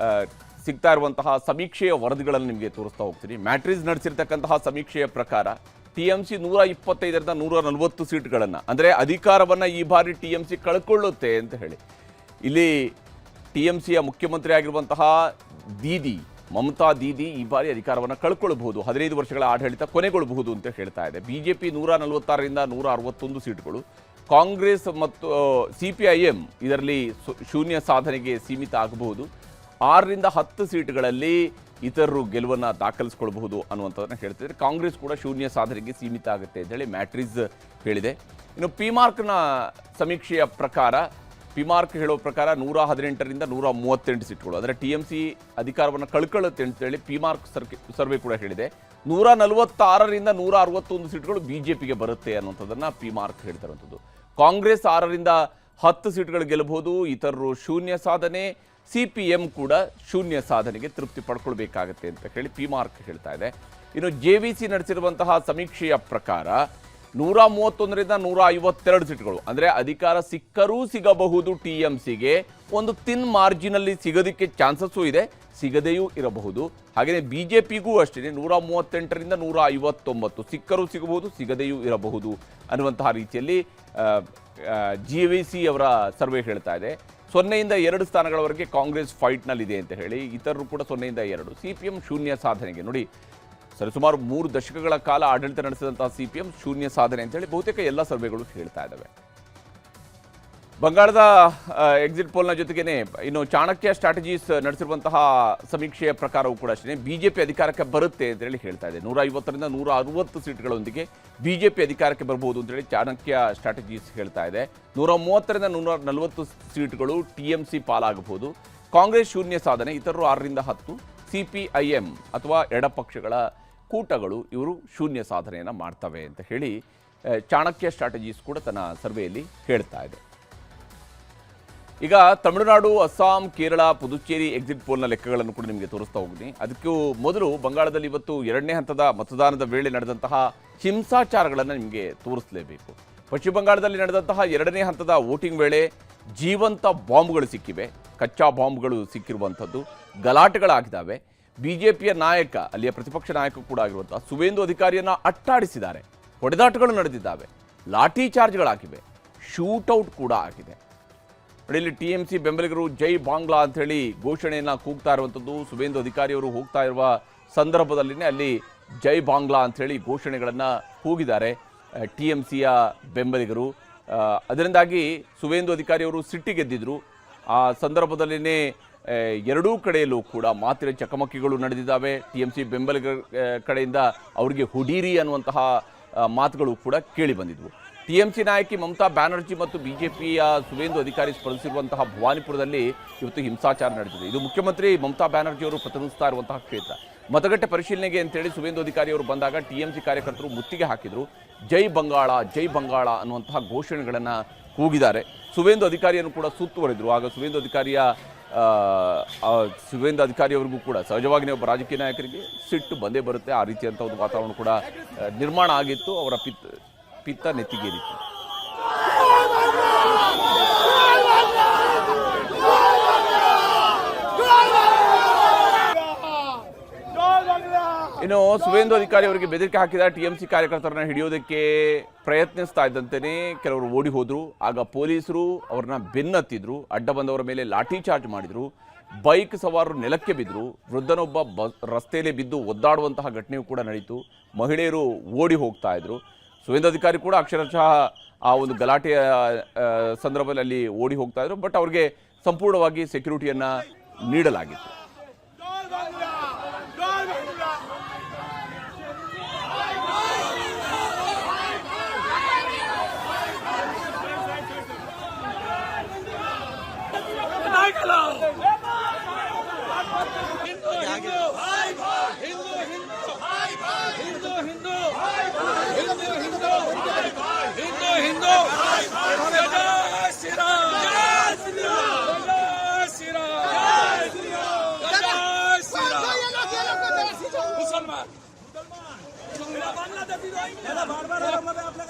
ಸಿಗ್ತಾ ಇರುವಂತಹ ಸಮೀಕ್ಷೆಯ ವರದಿಗಳನ್ನು ನಿಮಗೆ ತೋರಿಸ್ತಾ ಹೋಗ್ತೀನಿ. ಮ್ಯಾಟ್ರಿಸ್ ನಡೆಸಿರ್ತಕ್ಕಂತಹ ಸಮೀಕ್ಷೆಯ ಪ್ರಕಾರ TMC 125ರಿಂದ 140 ಸೀಟ್ಗಳನ್ನು, ಅಂದರೆ ಅಧಿಕಾರವನ್ನು ಈ ಬಾರಿ TMC ಕಳ್ಕೊಳ್ಳುತ್ತೆ ಅಂತ ಹೇಳಿ. ಇಲ್ಲಿ TMCಯ ಮುಖ್ಯಮಂತ್ರಿ ಆಗಿರುವಂತಹ ದೀದಿ ಮಮತಾ ದೀದಿ ಈ ಬಾರಿ ಅಧಿಕಾರವನ್ನು ಕಳ್ಕೊಳ್ಬಹುದು, 15 ವರ್ಷಗಳ ಆಡಳಿತ ಕೊನೆಗೊಳ್ಳಬಹುದು ಅಂತ ಹೇಳ್ತಾ ಇದೆ. BJP 146ರಿಂದ 161 ಸೀಟ್ಗಳು, ಕಾಂಗ್ರೆಸ್ ಮತ್ತು CPIM ಇದರಲ್ಲಿ ಶೂನ್ಯ ಸಾಧನೆಗೆ ಸೀಮಿತ ಆಗಬಹುದು. 6ರಿಂದ 10 ಸೀಟ್ಗಳಲ್ಲಿ ಇತರರು ಗೆಲುವನ್ನು ದಾಖಲಿಸಿಕೊಳ್ಳಬಹುದು ಅನ್ನುವಂಥದ್ದನ್ನು ಹೇಳ್ತಿದ್ದಾರೆ. ಕಾಂಗ್ರೆಸ್ ಕೂಡ ಶೂನ್ಯ ಸಾಧನೆಗೆ ಸೀಮಿತ ಆಗುತ್ತೆ ಅಂತ ಹೇಳಿ ಮ್ಯಾಟ್ರಿಸ್ ಹೇಳಿದೆ. ಇನ್ನು ಪಿಮಾರ್ಕ್ನ ಸಮೀಕ್ಷೆಯ ಪ್ರಕಾರ, ಪಿಮಾರ್ಕ್ ಹೇಳೋ ಪ್ರಕಾರ 118ರಿಂದ 138 ಸೀಟ್ಗಳು, ಅಂದರೆ TMC ಅಧಿಕಾರವನ್ನು ಕಳ್ಕೊಳ್ಳುತ್ತೆ ಅಂತೇಳಿ ಪಿಮಾರ್ಕ್ ಸರ್ವೆ ಕೂಡ ಹೇಳಿದೆ. 146ರಿಂದ 161 ಸೀಟ್ಗಳು BJPಗೆ ಬರುತ್ತೆ ಅನ್ನುವಂಥದ್ದನ್ನು ಪಿಮಾರ್ಕ್ ಹೇಳ್ತಾರಂಥದ್ದು. ಕಾಂಗ್ರೆಸ್ 6ರಿಂದ 10 ಸೀಟ್ಗಳು ಗೆಲ್ಲಬಹುದು, ಇತರರು ಶೂನ್ಯ ಸಾಧನೆ, CPM ಕೂಡ ಶೂನ್ಯ ಸಾಧನೆಗೆ ತೃಪ್ತಿ ಪಡ್ಕೊಳ್ಬೇಕಾಗತ್ತೆ ಅಂತ ಹೇಳಿ ಪಿಮಾರ್ಕ್ ಹೇಳ್ತಾ ಇದೆ. ಇನ್ನು JVC ನಡೆಸಿರುವಂತಹ ಸಮೀಕ್ಷೆಯ ಪ್ರಕಾರ 131ರಿಂದ 152 ಸೀಟ್ಗಳು, ಅಂದರೆ ಅಧಿಕಾರ ಸಿಕ್ಕರೂ ಸಿಗಬಹುದು TMCಗೆ, ಒಂದು ತಿನ್ ಮಾರ್ಜಿನಲ್ಲಿ ಸಿಗೋದಕ್ಕೆ ಚಾನ್ಸಸ್ಸು ಇದೆ, ಸಿಗದೆಯೂ ಇರಬಹುದು. ಹಾಗೆಯೇ BJPಗೂ ಅಷ್ಟೇ 138ರಿಂದ 159 ಸಿಕ್ಕರೂ ಸಿಗಬಹುದು, ಸಿಗದೆಯೂ ಇರಬಹುದು ಅನ್ನುವಂತಹ ರೀತಿಯಲ್ಲಿ JVC ಅವರ ಸರ್ವೆ ಹೇಳ್ತಾ ಇದೆ. 0ಯಿಂದ 2 ಸ್ಥಾನಗಳವರೆಗೆ ಕಾಂಗ್ರೆಸ್ ಫೈಟ್ನಲ್ಲಿದೆ ಅಂತ ಹೇಳಿ, ಇತರರು ಕೂಡ 0ಯಿಂದ 2. CPM ಶೂನ್ಯ ಸಾಧನೆಗೆ, ನೋಡಿ ಸರಿಸುಮಾರು 3 ದಶಕಗಳ ಕಾಲ ಆಡಳಿತ ನಡೆಸಿದಂತಹ CPM ಶೂನ್ಯ ಸಾಧನೆ ಅಂತ ಹೇಳಿ ಬಹುತೇಕ ಎಲ್ಲ ಸರ್ವೆಗಳು ಹೇಳ್ತಾ ಇದ್ದಾವೆ. ಬಂಗಾಳದ ಎಕ್ಸಿಟ್ ಪೋಲ್ನ ಜೊತೆಗೇನೆ ಇನ್ನು ಚಾಣಕ್ಯ ಸ್ಟ್ರಾಟಜೀಸ್ ನಡೆಸಿರುವಂತಹ ಸಮೀಕ್ಷೆಯ ಪ್ರಕಾರವೂ ಕೂಡ ಅಷ್ಟೇ BJP ಅಧಿಕಾರಕ್ಕೆ ಬರುತ್ತೆ ಅಂತ ಹೇಳಿ ಹೇಳ್ತಾ ಇದೆ. 150ರಿಂದ 160 ಸೀಟ್ಗಳೊಂದಿಗೆ BJP ಅಧಿಕಾರಕ್ಕೆ ಬರಬಹುದು ಅಂತೇಳಿ ಚಾಣಕ್ಯ ಸ್ಟ್ರಾಟಜೀಸ್ ಹೇಳ್ತಾ ಇದೆ. 130ರಿಂದ 140 ಸೀಟ್ಗಳು TMC ಪಾಲಾಗಬಹುದು. ಕಾಂಗ್ರೆಸ್ ಶೂನ್ಯ ಸಾಧನೆ, ಇತರರು 6ರಿಂದ 10, CPIM ಅಥವಾ ಎಡಪಕ್ಷಗಳ ಕೂಟಗಳು ಇವರು ಶೂನ್ಯ ಸಾಧನೆಯನ್ನು ಮಾಡ್ತವೆ ಅಂತ ಹೇಳಿ ಚಾಣಕ್ಯ ಸ್ಟ್ರಾಟಜೀಸ್ ಕೂಡ ತನ್ನ ಸರ್ವೆಯಲ್ಲಿ ಹೇಳ್ತಾ ಇದೆ. ಈಗ ತಮಿಳುನಾಡು, ಅಸ್ಸಾಂ, ಕೇರಳ, ಪುದುಚೇರಿ ಎಕ್ಸಿಟ್ ಪೋಲ್ನ ಲೆಕ್ಕಗಳನ್ನು ಕೂಡ ನಿಮಗೆ ತೋರಿಸ್ತಾ ಹೋಗ್ತೀನಿ. ಅದಕ್ಕೂ ಮೊದಲು ಬಂಗಾಳದಲ್ಲಿ ಇವತ್ತು ಎರಡನೇ ಹಂತದ ಮತದಾನದ ವೇಳೆ ನಡೆದಂತಹ ಹಿಂಸಾಚಾರಗಳನ್ನು ನಿಮಗೆ ತೋರಿಸಲೇಬೇಕು. ಪಶ್ಚಿಮ ಬಂಗಾಳದಲ್ಲಿ ನಡೆದಂತಹ ಎರಡನೇ ಹಂತದ ವೋಟಿಂಗ್ ವೇಳೆ ಜೀವಂತ ಬಾಂಬ್ಗಳು ಸಿಕ್ಕಿವೆ, ಕಚ್ಚಾ ಬಾಂಬ್ಗಳು ಸಿಕ್ಕಿರುವಂಥದ್ದು, ಗಲಾಟೆಗಳಾಗಿದ್ದಾವೆ. BJPಯ ನಾಯಕ, ಅಲ್ಲಿಯ ಪ್ರತಿಪಕ್ಷ ನಾಯಕ ಕೂಡ ಆಗಿರುವಂಥ ಸುವೇಂದು ಅಧಿಕಾರಿಯನ್ನು ಅಟ್ಟಾಡಿಸಿದ್ದಾರೆ, ಹೊಡೆದಾಟಗಳು ನಡೆದಿದ್ದಾವೆ, ಲಾಠಿ ಚಾರ್ಜ್ಗಳಾಗಿವೆ, ಶೂಟೌಟ್ ಕೂಡ ಆಗಿದೆ. ಇಲ್ಲಿ TMC ಬೆಂಬಲಿಗರು ಜೈ ಬಾಂಗ್ಲಾ ಅಂಥೇಳಿ ಘೋಷಣೆಯನ್ನು ಕೂಗ್ತಾ ಇರುವಂಥದ್ದು. ಸುವೇಂದು ಅಧಿಕಾರಿಯವರು ಹೋಗ್ತಾ ಇರುವ ಸಂದರ್ಭದಲ್ಲಿನೇ ಅಲ್ಲಿ ಜೈ ಬಾಂಗ್ಲಾ ಅಂಥೇಳಿ ಘೋಷಣೆಗಳನ್ನು ಕೂಗಿದ್ದಾರೆ TMCಯ ಬೆಂಬಲಿಗರು. ಅದರಿಂದಾಗಿ ಸುವೇಂದು ಅಧಿಕಾರಿಯವರು ಸಿಟ್ಟಿಗೆದ್ದಿದ್ರು. ಆ ಸಂದರ್ಭದಲ್ಲಿನೇ ಎರಡೂ ಕಡೆಯಲ್ಲೂ ಕೂಡ ಮಾತಿನ ಚಕಮಕಿಗಳು ನಡೆದಿದ್ದಾವೆ. TMC ಬೆಂಬಲಿಗರ ಕಡೆಯಿಂದ ಅವರಿಗೆ ಹುಡೀರಿ ಅನ್ನುವಂತಹ ಮಾತುಗಳು ಕೂಡ ಕೇಳಿ ಬಂದಿದ್ವು. TMC ನಾಯಕಿ ಮಮತಾ ಬ್ಯಾನರ್ಜಿ ಮತ್ತು BJPಯ ಸುವೇಂದು ಅಧಿಕಾರಿ ಸ್ಪರ್ಧಿಸಿರುವಂತಹ ಭವಾನಿಪುರದಲ್ಲಿ ಇವತ್ತು ಹಿಂಸಾಚಾರ ನಡೆದಿದೆ. ಇದು ಮುಖ್ಯಮಂತ್ರಿ ಮಮತಾ ಬ್ಯಾನರ್ಜಿ ಅವರು ಪ್ರತಿನಿಧಿಸ್ತಾ ಇರುವಂತಹ ಕ್ಷೇತ್ರ. ಮತಗಟ್ಟೆ ಪರಿಶೀಲನೆಗೆ ಅಂತೇಳಿ ಸುವೇಂದು ಅಧಿಕಾರಿ ಅವರು ಬಂದಾಗ TMC ಕಾರ್ಯಕರ್ತರು ಮುತ್ತಿಗೆ ಹಾಕಿದರು. ಜೈ ಬಂಗಾಳ, ಜೈ ಬಂಗಾಳ ಅನ್ನುವಂತಹ ಘೋಷಣೆಗಳನ್ನು ಕೂಗಿದ್ದಾರೆ. ಸುವೇಂದು ಅಧಿಕಾರಿಯನ್ನು ಕೂಡ ಸುತ್ತುವರಿದ್ರು. ಆಗ ಸುವೇಂದು ಅಧಿಕಾರಿಯವರಿಗೂ ಕೂಡ ಸಹಜವಾಗಿ ಒಬ್ಬ ರಾಜಕೀಯ ನಾಯಕರಿಗೆ ಸಿಟ್ಟು ಬಂದೇ ಬರುತ್ತೆ. ಆ ರೀತಿಯಂಥ ಒಂದು ವಾತಾವರಣ ಕೂಡ ನಿರ್ಮಾಣ ಆಗಿತ್ತು. ಅವರ ಪಿತ್ತ ನೆತ್ತಿಗೇರಿತ್ತು. ಇನ್ನು ಸುವೇಂದು ಅಧಿಕಾರಿ ಅವರಿಗೆ ಬೆದರಿಕೆ ಹಾಕಿದ TMC ಕಾರ್ಯಕರ್ತರನ್ನ ಹಿಡಿಯೋದಕ್ಕೆ ಪ್ರಯತ್ನಿಸ್ತಾ ಇದ್ದಂತೆಯೇ ಕೆಲವರು ಓಡಿ ಹೋದ್ರು. ಆಗ ಪೊಲೀಸರು ಅವ್ರನ್ನ ಬೆನ್ನತ್ತಿದ್ರು, ಅಡ್ಡ ಬಂದವರ ಮೇಲೆ ಲಾಠಿ ಚಾರ್ಜ್ ಮಾಡಿದ್ರು, ಬೈಕ್ ಸವಾರರು ನೆಲಕ್ಕೆ ಬಿದ್ದರು, ವೃದ್ಧನೊಬ್ಬ ರಸ್ತೆಯಲ್ಲೇ ಬಿದ್ದು ಒದ್ದಾಡುವಂತಹ ಘಟನೆಯೂ ಕೂಡ ನಡೀತು. ಮಹಿಳೆಯರು ಓಡಿ ಹೋಗ್ತಾ ಇದ್ರು. ಸುವೇಂದು ಅಧಿಕಾರಿ ಕೂಡ ಅಕ್ಷರಶಃ ಆ ಒಂದು ಗಲಾಟೆಯ ಸಂದರ್ಭದಲ್ಲಿ ಅಲ್ಲಿ ಓಡಿ ಹೋಗ್ತಾ ಇದ್ರು. ಬಟ್ ಅವ್ರಿಗೆ ಸಂಪೂರ್ಣವಾಗಿ ಸೆಕ್ಯೂರಿಟಿಯನ್ನು ನೀಡಲಾಗಿತ್ತು.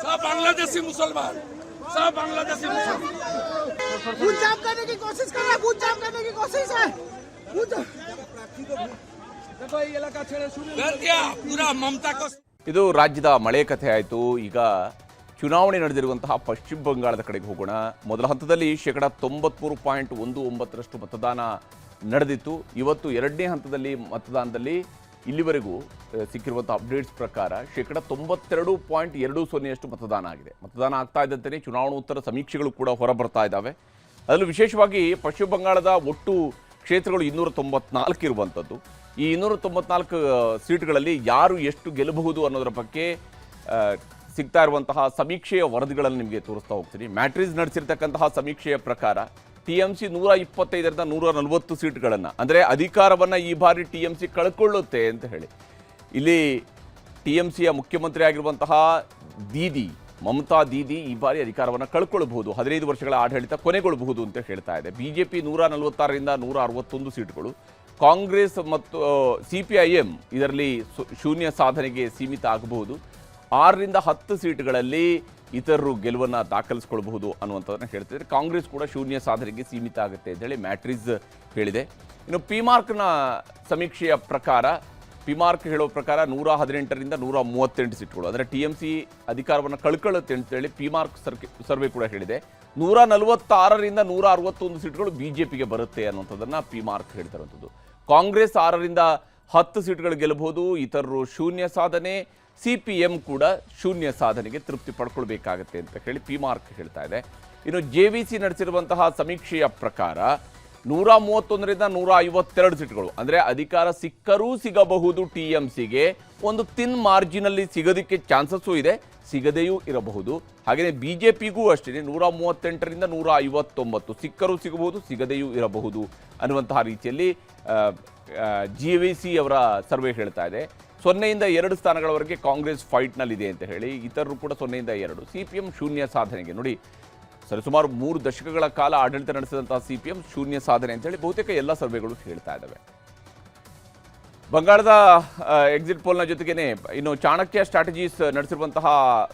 सब बांग्लादेशी मुसलमान, सब बांग्लादेशी मुसलमान बूथ जाम करने की कोशिश कर रहा है, बूथ जाम करने की कोशिश है। देखो ये इलाका छेड़े शुरू कर दिया पूरा ममता को. ಇದು ರಾಜ್ಯದ ಮಳೆ ಕಥೆ ಆಯಿತು. ಈಗ ಚುನಾವಣೆ ನಡೆದಿರುವಂತಹ ಪಶ್ಚಿಮ ಬಂಗಾಳದ ಕಡೆಗೆ ಹೋಗೋಣ. ಮೊದಲ ಹಂತದಲ್ಲಿ 93.19% ಮತದಾನ ನಡೆದಿತ್ತು. ಇವತ್ತು ಎರಡನೇ ಹಂತದಲ್ಲಿ ಮತದಾನದಲ್ಲಿ ಇಲ್ಲಿವರೆಗೂ ಸಿಕ್ಕಿರುವಂಥ ಅಪ್ಡೇಟ್ಸ್ ಪ್ರಕಾರ 92.20% ಮತದಾನ ಆಗಿದೆ. ಮತದಾನ ಆಗ್ತಾ ಇದ್ದಂತೆಯೇ ಚುನಾವಣೋತ್ತರ ಸಮೀಕ್ಷೆಗಳು ಕೂಡ ಹೊರಬರ್ತಾ ಇದ್ದಾವೆ. ಅದರಲ್ಲೂ ವಿಶೇಷವಾಗಿ ಪಶ್ಚಿಮ ಬಂಗಾಳದ ಒಟ್ಟು ಕ್ಷೇತ್ರಗಳು 294 ಇರುವಂಥದ್ದು. ಈ 294 ಸೀಟ್ಗಳಲ್ಲಿ ಯಾರು ಎಷ್ಟು ಗೆಲ್ಲಬಹುದು ಅನ್ನೋದರ ಬಗ್ಗೆ ಸಿಗ್ತಾ ಇರುವಂತಹ ಸಮೀಕ್ಷೆಯ ವರದಿಗಳನ್ನು ನಿಮಗೆ ತೋರಿಸ್ತಾ ಹೋಗ್ತೀನಿ. ಮ್ಯಾಟ್ರಿಸ್ ನಡೆಸಿರ್ತಕ್ಕಂತಹ ಸಮೀಕ್ಷೆಯ ಪ್ರಕಾರ TMC 125ರಿಂದ 140 ಸೀಟ್ಗಳನ್ನು, ಅಂದರೆ ಅಧಿಕಾರವನ್ನು ಈ ಬಾರಿ TMC ಕಳ್ಕೊಳ್ಳುತ್ತೆ ಅಂತ ಹೇಳಿ. ಇಲ್ಲಿ TMCಯ ಮುಖ್ಯಮಂತ್ರಿ ಆಗಿರುವಂತಹ ದೀದಿ ಮಮತಾ ದೀದಿ ಈ ಬಾರಿ ಅಧಿಕಾರವನ್ನು ಕಳ್ಕೊಳ್ಬಹುದು, 15 ವರ್ಷಗಳ ಆಡಳಿತ ಕೊನೆಗೊಳ್ಳಬಹುದು ಅಂತ ಹೇಳ್ತಾ ಇದೆ. BJP 146ರಿಂದ 161 ಸೀಟ್ಗಳು, ಕಾಂಗ್ರೆಸ್ ಮತ್ತು CPIM ಇದರಲ್ಲಿ ಶೂನ್ಯ ಸಾಧನೆಗೆ ಸೀಮಿತ ಆಗಬಹುದು. 6ರಿಂದ 10 ಸೀಟ್ಗಳಲ್ಲಿ ಇತರರು ಗೆಲುವನ್ನು ದಾಖಲಿಸಿಕೊಳ್ಳಬಹುದು ಅನ್ನುವಂಥದ್ದನ್ನು ಹೇಳ್ತಿದ್ದಾರೆ. ಕಾಂಗ್ರೆಸ್ ಕೂಡ ಶೂನ್ಯ ಸಾಧನೆಗೆ ಸೀಮಿತ ಆಗುತ್ತೆ ಅಂತೇಳಿ ಮ್ಯಾಟ್ರಿಸ್ ಹೇಳಿದೆ. ಇನ್ನು ಪಿಮಾರ್ಕ್ನ ಸಮೀಕ್ಷೆಯ ಪ್ರಕಾರ, ಪಿಮಾರ್ಕ್ ಹೇಳೋ ಪ್ರಕಾರ 118ರಿಂದ 138 ಸೀಟ್ಗಳು, ಅಂದರೆ TMC ಅಧಿಕಾರವನ್ನು ಕಳ್ಕೊಳ್ಳುತ್ತೆ ಅಂತೇಳಿ ಪಿಮಾರ್ಕ್ ಸರ್ವೆ ಕೂಡ ಹೇಳಿದೆ. 146ರಿಂದ 161 ಸೀಟ್ಗಳು BJPಗೆ ಬರುತ್ತೆ ಅನ್ನುವಂಥದ್ದನ್ನು ಪಿಮಾರ್ಕ್ ಹೇಳ್ತಾ ಇರುವಂಥದ್ದು. ಕಾಂಗ್ರೆಸ್ 6ರಿಂದ 10 ಸೀಟ್ಗಳು ಗೆಲ್ಲಬಹುದು, ಇತರರು ಶೂನ್ಯ ಸಾಧನೆ, CPM ಕೂಡ ಶೂನ್ಯ ಸಾಧನೆಗೆ ತೃಪ್ತಿ ಪಡ್ಕೊಳ್ಬೇಕಾಗತ್ತೆ ಅಂತ ಹೇಳಿ ಪಿಮಾರ್ಕ್ ಹೇಳ್ತಾ ಇದೆ. ಇನ್ನು JVC ನಡೆಸಿರುವಂತಹ ಸಮೀಕ್ಷೆಯ ಪ್ರಕಾರ 131ರಿಂದ 152 ಸೀಟ್ಗಳು, ಅಂದರೆ ಅಧಿಕಾರ ಸಿಕ್ಕರೂ ಸಿಗಬಹುದು TMCಗೆ, ಒಂದು ತಿನ್ ಮಾರ್ಜಿನಲ್ಲಿ ಸಿಗೋದಕ್ಕೆ ಚಾನ್ಸಸ್ಸು ಇದೆ, ಸಿಗದೆಯೂ ಇರಬಹುದು. ಹಾಗೆಯೇ BJPಗೂ ಅಷ್ಟೇ 138ರಿಂದ 159 ಸಿಕ್ಕರೂ ಸಿಗಬಹುದು, ಸಿಗದೆಯೂ ಇರಬಹುದು ಅನ್ನುವಂತಹ ರೀತಿಯಲ್ಲಿ JVC ಅವರ ಸರ್ವೆ ಹೇಳ್ತಾ ಇದೆ. 0ಯಿಂದ 2 ಸ್ಥಾನಗಳವರೆಗೆ ಕಾಂಗ್ರೆಸ್ ಫೈಟ್ನಲ್ಲಿದೆ ಅಂತ ಹೇಳಿ, ಇತರರು ಕೂಡ 0ಯಿಂದ 2. CPM ಶೂನ್ಯ ಸಾಧನೆಗೆ, ನೋಡಿ ಸರಿಸುಮಾರು 3 ದಶಕಗಳ ಕಾಲ ಆಡಳಿತ ನಡೆಸಿದಂತಹ CPM ಶೂನ್ಯ ಸಾಧನೆ ಅಂತೇಳಿ ಬಹುತೇಕ ಎಲ್ಲ ಸರ್ವೆಗಳು ಹೇಳ್ತಾ ಇದ್ದಾವೆ. ಬಂಗಾಳದ ಎಕ್ಸಿಟ್ ಪೋಲ್ನ ಜೊತೆಗೇನೆ ಇನ್ನು ಚಾಣಕ್ಯ ಸ್ಟ್ರಾಟಜೀಸ್ ನಡೆಸಿರುವಂತಹ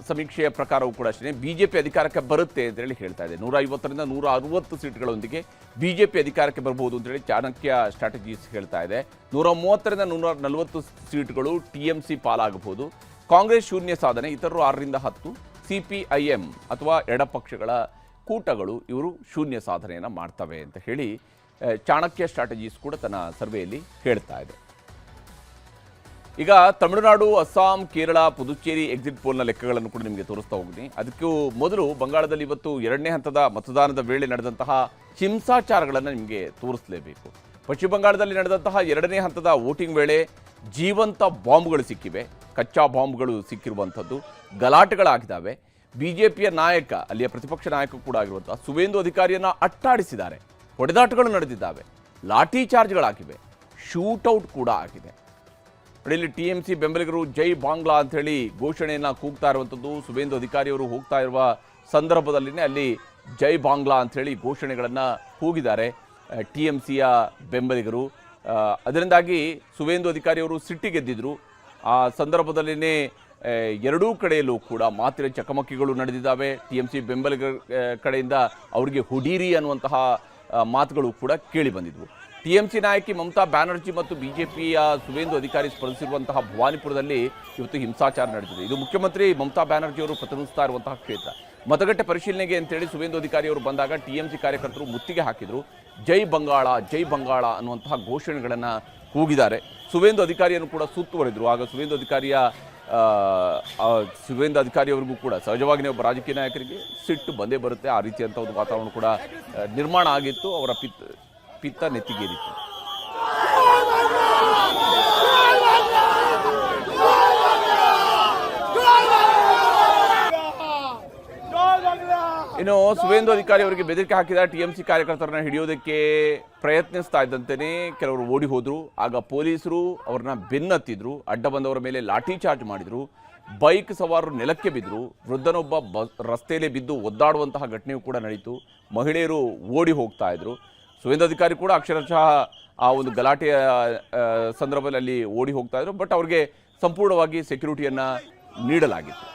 ಸಮೀಕ್ಷೆಯ ಪ್ರಕಾರವೂ ಕೂಡ ಅಷ್ಟೇ BJP ಅಧಿಕಾರಕ್ಕೆ ಬರುತ್ತೆ ಅಂತೇಳಿ ಹೇಳ್ತಾ ಇದೆ. 150ರಿಂದ 160 ಸೀಟ್ಗಳೊಂದಿಗೆ BJP ಅಧಿಕಾರಕ್ಕೆ ಬರಬಹುದು ಅಂತೇಳಿ ಚಾಣಕ್ಯ ಸ್ಟ್ರಾಟಜೀಸ್ ಹೇಳ್ತಾ ಇದೆ. 130ರಿಂದ 140 ಸೀಟ್ಗಳು TMC ಪಾಲಾಗಬಹುದು. ಕಾಂಗ್ರೆಸ್ ಶೂನ್ಯ ಸಾಧನೆ, ಇತರರು 6ರಿಂದ 10, CPIM ಅಥವಾ ಎಡಪಕ್ಷಗಳ ಕೂಟಗಳು ಇವರು ಶೂನ್ಯ ಸಾಧನೆಯನ್ನು ಮಾಡ್ತವೆ ಅಂತ ಹೇಳಿ ಚಾಣಕ್ಯ ಸ್ಟ್ರಾಟಜೀಸ್ ಕೂಡ ತನ್ನ ಸರ್ವೆಯಲ್ಲಿ ಹೇಳ್ತಾ ಇದೆ. ಈಗ ತಮಿಳುನಾಡು, ಅಸ್ಸಾಂ, ಕೇರಳ, ಪುದುಚೇರಿ ಎಕ್ಸಿಟ್ ಪೋಲ್ನ ಲೆಕ್ಕಗಳನ್ನು ಕೂಡ ನಿಮಗೆ ತೋರಿಸ್ತಾ ಹೋಗ್ತೀನಿ. ಅದಕ್ಕೂ ಮೊದಲು ಬಂಗಾಳದಲ್ಲಿ ಇವತ್ತು ಎರಡನೇ ಹಂತದ ಮತದಾನದ ವೇಳೆ ನಡೆದಂತಹ ಹಿಂಸಾಚಾರಗಳನ್ನು ನಿಮಗೆ ತೋರಿಸಲೇಬೇಕು. ಪಶ್ಚಿಮ ಬಂಗಾಳದಲ್ಲಿ ನಡೆದಂತಹ ಎರಡನೇ ಹಂತದ ವೋಟಿಂಗ್ ವೇಳೆ ಜೀವಂತ ಬಾಂಬ್ಗಳು ಸಿಕ್ಕಿವೆ, ಕಚ್ಚಾ ಬಾಂಬ್ಗಳು ಸಿಕ್ಕಿರುವಂಥದ್ದು, ಗಲಾಟೆಗಳಾಗಿದ್ದಾವೆ. BJPಯ ನಾಯಕ, ಅಲ್ಲಿಯ ಪ್ರತಿಪಕ್ಷ ನಾಯಕ ಕೂಡ ಆಗಿರುವಂತಹ ಸುವೇಂದು ಅಧಿಕಾರಿಯನ್ನು ಅಟ್ಟಾಡಿಸಿದ್ದಾರೆ, ಹೊಡೆದಾಟಗಳು ನಡೆದಿದ್ದಾವೆ, ಲಾಠಿ ಚಾರ್ಜ್ಗಳಾಗಿವೆ, ಶೂಟೌಟ್ ಕೂಡ ಆಗಿದೆ. ಇಲ್ಲಿ TMC ಬೆಂಬಲಿಗರು ಜೈ ಬಾಂಗ್ಲಾ ಅಂಥೇಳಿ ಘೋಷಣೆಯನ್ನು ಕೂಗ್ತಾ ಇರುವಂಥದ್ದು. ಸುವೇಂದು ಅಧಿಕಾರಿಯವರು ಹೋಗ್ತಾ ಇರುವ ಸಂದರ್ಭದಲ್ಲಿನೇ ಅಲ್ಲಿ ಜೈ ಬಾಂಗ್ಲಾ ಅಂಥೇಳಿ ಘೋಷಣೆಗಳನ್ನು ಕೂಗಿದ್ದಾರೆ TMCಯ ಬೆಂಬಲಿಗರು. ಅದರಿಂದಾಗಿ ಸುವೇಂದು ಅಧಿಕಾರಿಯವರು ಸಿಟ್ಟಿಗೆದ್ದಿದ್ರು. ಆ ಸಂದರ್ಭದಲ್ಲಿನೇ ಎರಡೂ ಕಡೆಯಲ್ಲೂ ಕೂಡ ಮಾತಿನ ಚಕಮಕಿಗಳು ನಡೆದಿದ್ದಾವೆ. TMC ಬೆಂಬಲಿಗರ ಕಡೆಯಿಂದ ಅವರಿಗೆ ಹುಡೀರಿ ಅನ್ನುವಂತಹ ಮಾತುಗಳು ಕೂಡ ಕೇಳಿ ಬಂದಿದ್ವು. TMC ನಾಯಕಿ ಮಮತಾ ಬ್ಯಾನರ್ಜಿ ಮತ್ತು BJPಯ ಸುವೇಂದು ಅಧಿಕಾರಿ ಸ್ಪರ್ಧಿಸಿರುವಂತಹ ಭವಾನಿಪುರದಲ್ಲಿ ಇವತ್ತು ಹಿಂಸಾಚಾರ ನಡೆದಿದೆ. ಇದು ಮುಖ್ಯಮಂತ್ರಿ ಮಮತಾ ಬ್ಯಾನರ್ಜಿ ಅವರು ಪ್ರತಿನಿಧಿಸ್ತಾ ಇರುವಂತಹ ಕ್ಷೇತ್ರ. ಮತಗಟ್ಟೆ ಪರಿಶೀಲನೆಗೆ ಅಂತೇಳಿ ಸುವೇಂದು ಅಧಿಕಾರಿ ಅವರು ಬಂದಾಗ TMC ಕಾರ್ಯಕರ್ತರು ಮುತ್ತಿಗೆ ಹಾಕಿದರು. ಜೈ ಬಂಗಾಳ, ಜೈ ಬಂಗಾಳ ಅನ್ನುವಂತಹ ಘೋಷಣೆಗಳನ್ನು ಕೂಗಿದ್ದಾರೆ. ಸುವೇಂದು ಅಧಿಕಾರಿಯನ್ನು ಕೂಡ ಸುತ್ತುವರಿದ್ರು. ಆಗ ಸುವೇಂದು ಅಧಿಕಾರಿಯವರಿಗೂ ಕೂಡ ಸಹಜವಾಗಿ ಒಬ್ಬ ರಾಜಕೀಯ ನಾಯಕರಿಗೆ ಸಿಟ್ಟು ಬಂದೇ ಬರುತ್ತೆ. ಆ ರೀತಿಯಂಥ ಒಂದು ವಾತಾವರಣ ಕೂಡ ನಿರ್ಮಾಣ ಆಗಿತ್ತು. ಅವರ ಪಿತ್ತ ನೆತ್ತಿಗೇರಿತ್ತು. ಇನ್ನು ಸುವೇಂದು ಅಧಿಕಾರಿ ಅವರಿಗೆ ಬೆದರಿಕೆ ಹಾಕಿದ ಟಿಎಂಸಿ ಕಾರ್ಯಕರ್ತರನ್ನ ಹಿಡಿಯೋದಕ್ಕೆ ಪ್ರಯತ್ನಿಸ್ತಾ ಇದ್ದಂತೆಯೇ ಕೆಲವರು ಓಡಿ ಹೋದ್ರು. ಆಗ ಪೊಲೀಸರು ಅವ್ರನ್ನ ಬೆನ್ನತ್ತಿದ್ರು, ಅಡ್ಡ ಬಂದವರ ಮೇಲೆ ಲಾಠಿ ಚಾರ್ಜ್ ಮಾಡಿದ್ರು, ಬೈಕ್ ಸವಾರರು ನೆಲಕ್ಕೆ ಬಿದ್ದರು, ವೃದ್ಧನೊಬ್ಬ ರಸ್ತೆಯಲ್ಲೇ ಬಿದ್ದು ಒದ್ದಾಡುವಂತಹ ಘಟನೆಯೂ ಕೂಡ ನಡೀತು. ಮಹಿಳೆಯರು ಓಡಿ ಹೋಗ್ತಾ ಇದ್ರು. ಸುವೇಂದು ಅಧಿಕಾರಿ ಕೂಡ ಅಕ್ಷರಶಃ ಆ ಒಂದು ಗಲಾಟೆಯ ಸಂದರ್ಭದಲ್ಲಿ ಅಲ್ಲಿ ಓಡಿ ಹೋಗ್ತಾ ಇದ್ರು. ಬಟ್ ಅವ್ರಿಗೆ ಸಂಪೂರ್ಣವಾಗಿ ಸೆಕ್ಯೂರಿಟಿಯನ್ನ ನೀಡಲಾಗಿತ್ತು.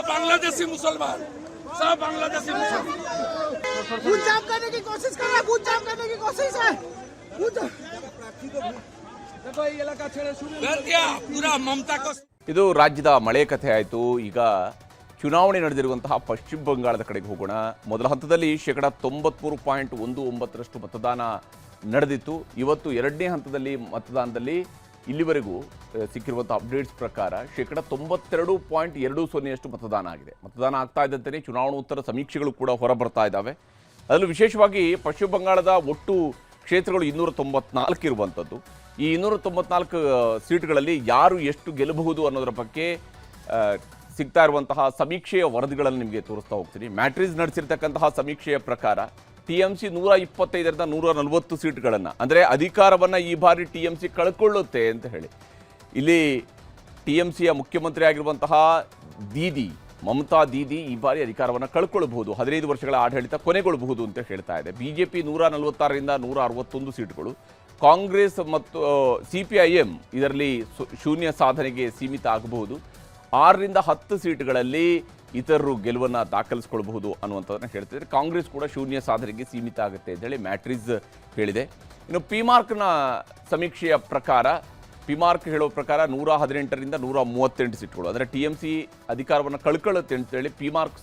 बांग्लादेशी मुसलमान सब बांग्लादेशी मुसलमान बूथ जाम करने की कोशिश कर रहे हैं, बूथ जाम करने की कोशिश है। पूरा ममता को ಇದು ರಾಜ್ಯದ ಮಳೆ ಕಥೆ ಆಯಿತು. ಈಗ ಚುನಾವಣೆ ನಡೆದಿರುವಂತಹ ಪಶ್ಚಿಮ ಬಂಗಾಳದ ಕಡೆಗೆ ಹೋಗೋಣ. ಮೊದಲ ಹಂತದಲ್ಲಿ 93.19% ಮತದಾನ ನಡೆದಿತ್ತು. ಇವತ್ತು ಎರಡನೇ ಹಂತದಲ್ಲಿ ಮತದಾನದಲ್ಲಿ ಇಲ್ಲಿವರೆಗೂ ಸಿಕ್ಕಿರುವಂಥ ಅಪ್ಡೇಟ್ಸ್ ಪ್ರಕಾರ 92.20% ಮತದಾನ ಆಗಿದೆ. ಮತದಾನ ಆಗ್ತಾ ಇದ್ದಂತೆಯೇ ಚುನಾವಣೋತ್ತರ ಸಮೀಕ್ಷೆಗಳು ಕೂಡ ಹೊರಬರ್ತಾ ಇದ್ದಾವೆ. ಅದರಲ್ಲೂ ವಿಶೇಷವಾಗಿ ಪಶ್ಚಿಮ ಬಂಗಾಳದ ಒಟ್ಟು ಕ್ಷೇತ್ರಗಳು 294 ಇರುವಂಥದ್ದು. ಈ 294 ಸೀಟ್ಗಳಲ್ಲಿ ಯಾರು ಎಷ್ಟು ಗೆಲ್ಲಬಹುದು ಅನ್ನೋದರ ಬಗ್ಗೆ ಸಿಗ್ತಾ ಇರುವಂತಹ ಸಮೀಕ್ಷೆಯ ವರದಿಗಳನ್ನು ನಿಮಗೆ ತೋರಿಸ್ತಾ ಹೋಗ್ತೀನಿ. ಮ್ಯಾಟ್ರಿಸ್ ನಡೆಸಿರ್ತಕ್ಕಂತಹ ಸಮೀಕ್ಷೆಯ ಪ್ರಕಾರ TMC 125ರಿಂದ 140 ಸೀಟ್ಗಳನ್ನು, ಅಂದರೆ ಅಧಿಕಾರವನ್ನು ಈ ಬಾರಿ TMC ಕಳ್ಕೊಳ್ಳುತ್ತೆ ಅಂತ ಹೇಳಿ. ಇಲ್ಲಿ TMCಯ ಮುಖ್ಯಮಂತ್ರಿ ಆಗಿರುವಂತಹ ಮಮತಾ ದೀದಿ ಈ ಬಾರಿ ಅಧಿಕಾರವನ್ನು ಕಳ್ಕೊಳ್ಬಹುದು, 15 ವರ್ಷಗಳ ಆಡಳಿತ ಕೊನೆಗೊಳ್ಳಬಹುದು ಅಂತ ಹೇಳ್ತಾ ಇದೆ. BJP 146ರಿಂದ 161 ಸೀಟ್ಗಳು, ಕಾಂಗ್ರೆಸ್ ಮತ್ತು CPIM ಇದರಲ್ಲಿ ಶೂನ್ಯ ಸಾಧನೆಗೆ ಸೀಮಿತ ಆಗಬಹುದು. 6ರಿಂದ 10 ಸೀಟ್ಗಳಲ್ಲಿ ಇತರರು ಗೆಲುವನ್ನು ದಾಖಲಿಸಿಕೊಳ್ಳಬಹುದು ಅನ್ನುವಂಥದ್ದನ್ನು ಹೇಳ್ತಿದ್ದಾರೆ. ಕಾಂಗ್ರೆಸ್ ಕೂಡ ಶೂನ್ಯ ಸಾಧನೆಗೆ ಸೀಮಿತ ಆಗುತ್ತೆ ಅಂತೇಳಿ ಮ್ಯಾಟ್ರಿಸ್ ಹೇಳಿದೆ. ಇನ್ನು ಪಿಮಾರ್ಕ್ನ ಸಮೀಕ್ಷೆಯ ಪ್ರಕಾರ, ಪಿಮಾರ್ಕ್ ಹೇಳೋ ಪ್ರಕಾರ 118ರಿಂದ 138 ಸೀಟ್ಗಳು, ಅಂದರೆ TMC ಅಧಿಕಾರವನ್ನು ಕಳ್ಕೊಳ್ಳುತ್ತೆ ಅಂತೇಳಿ ಪಿಮಾರ್ಕ್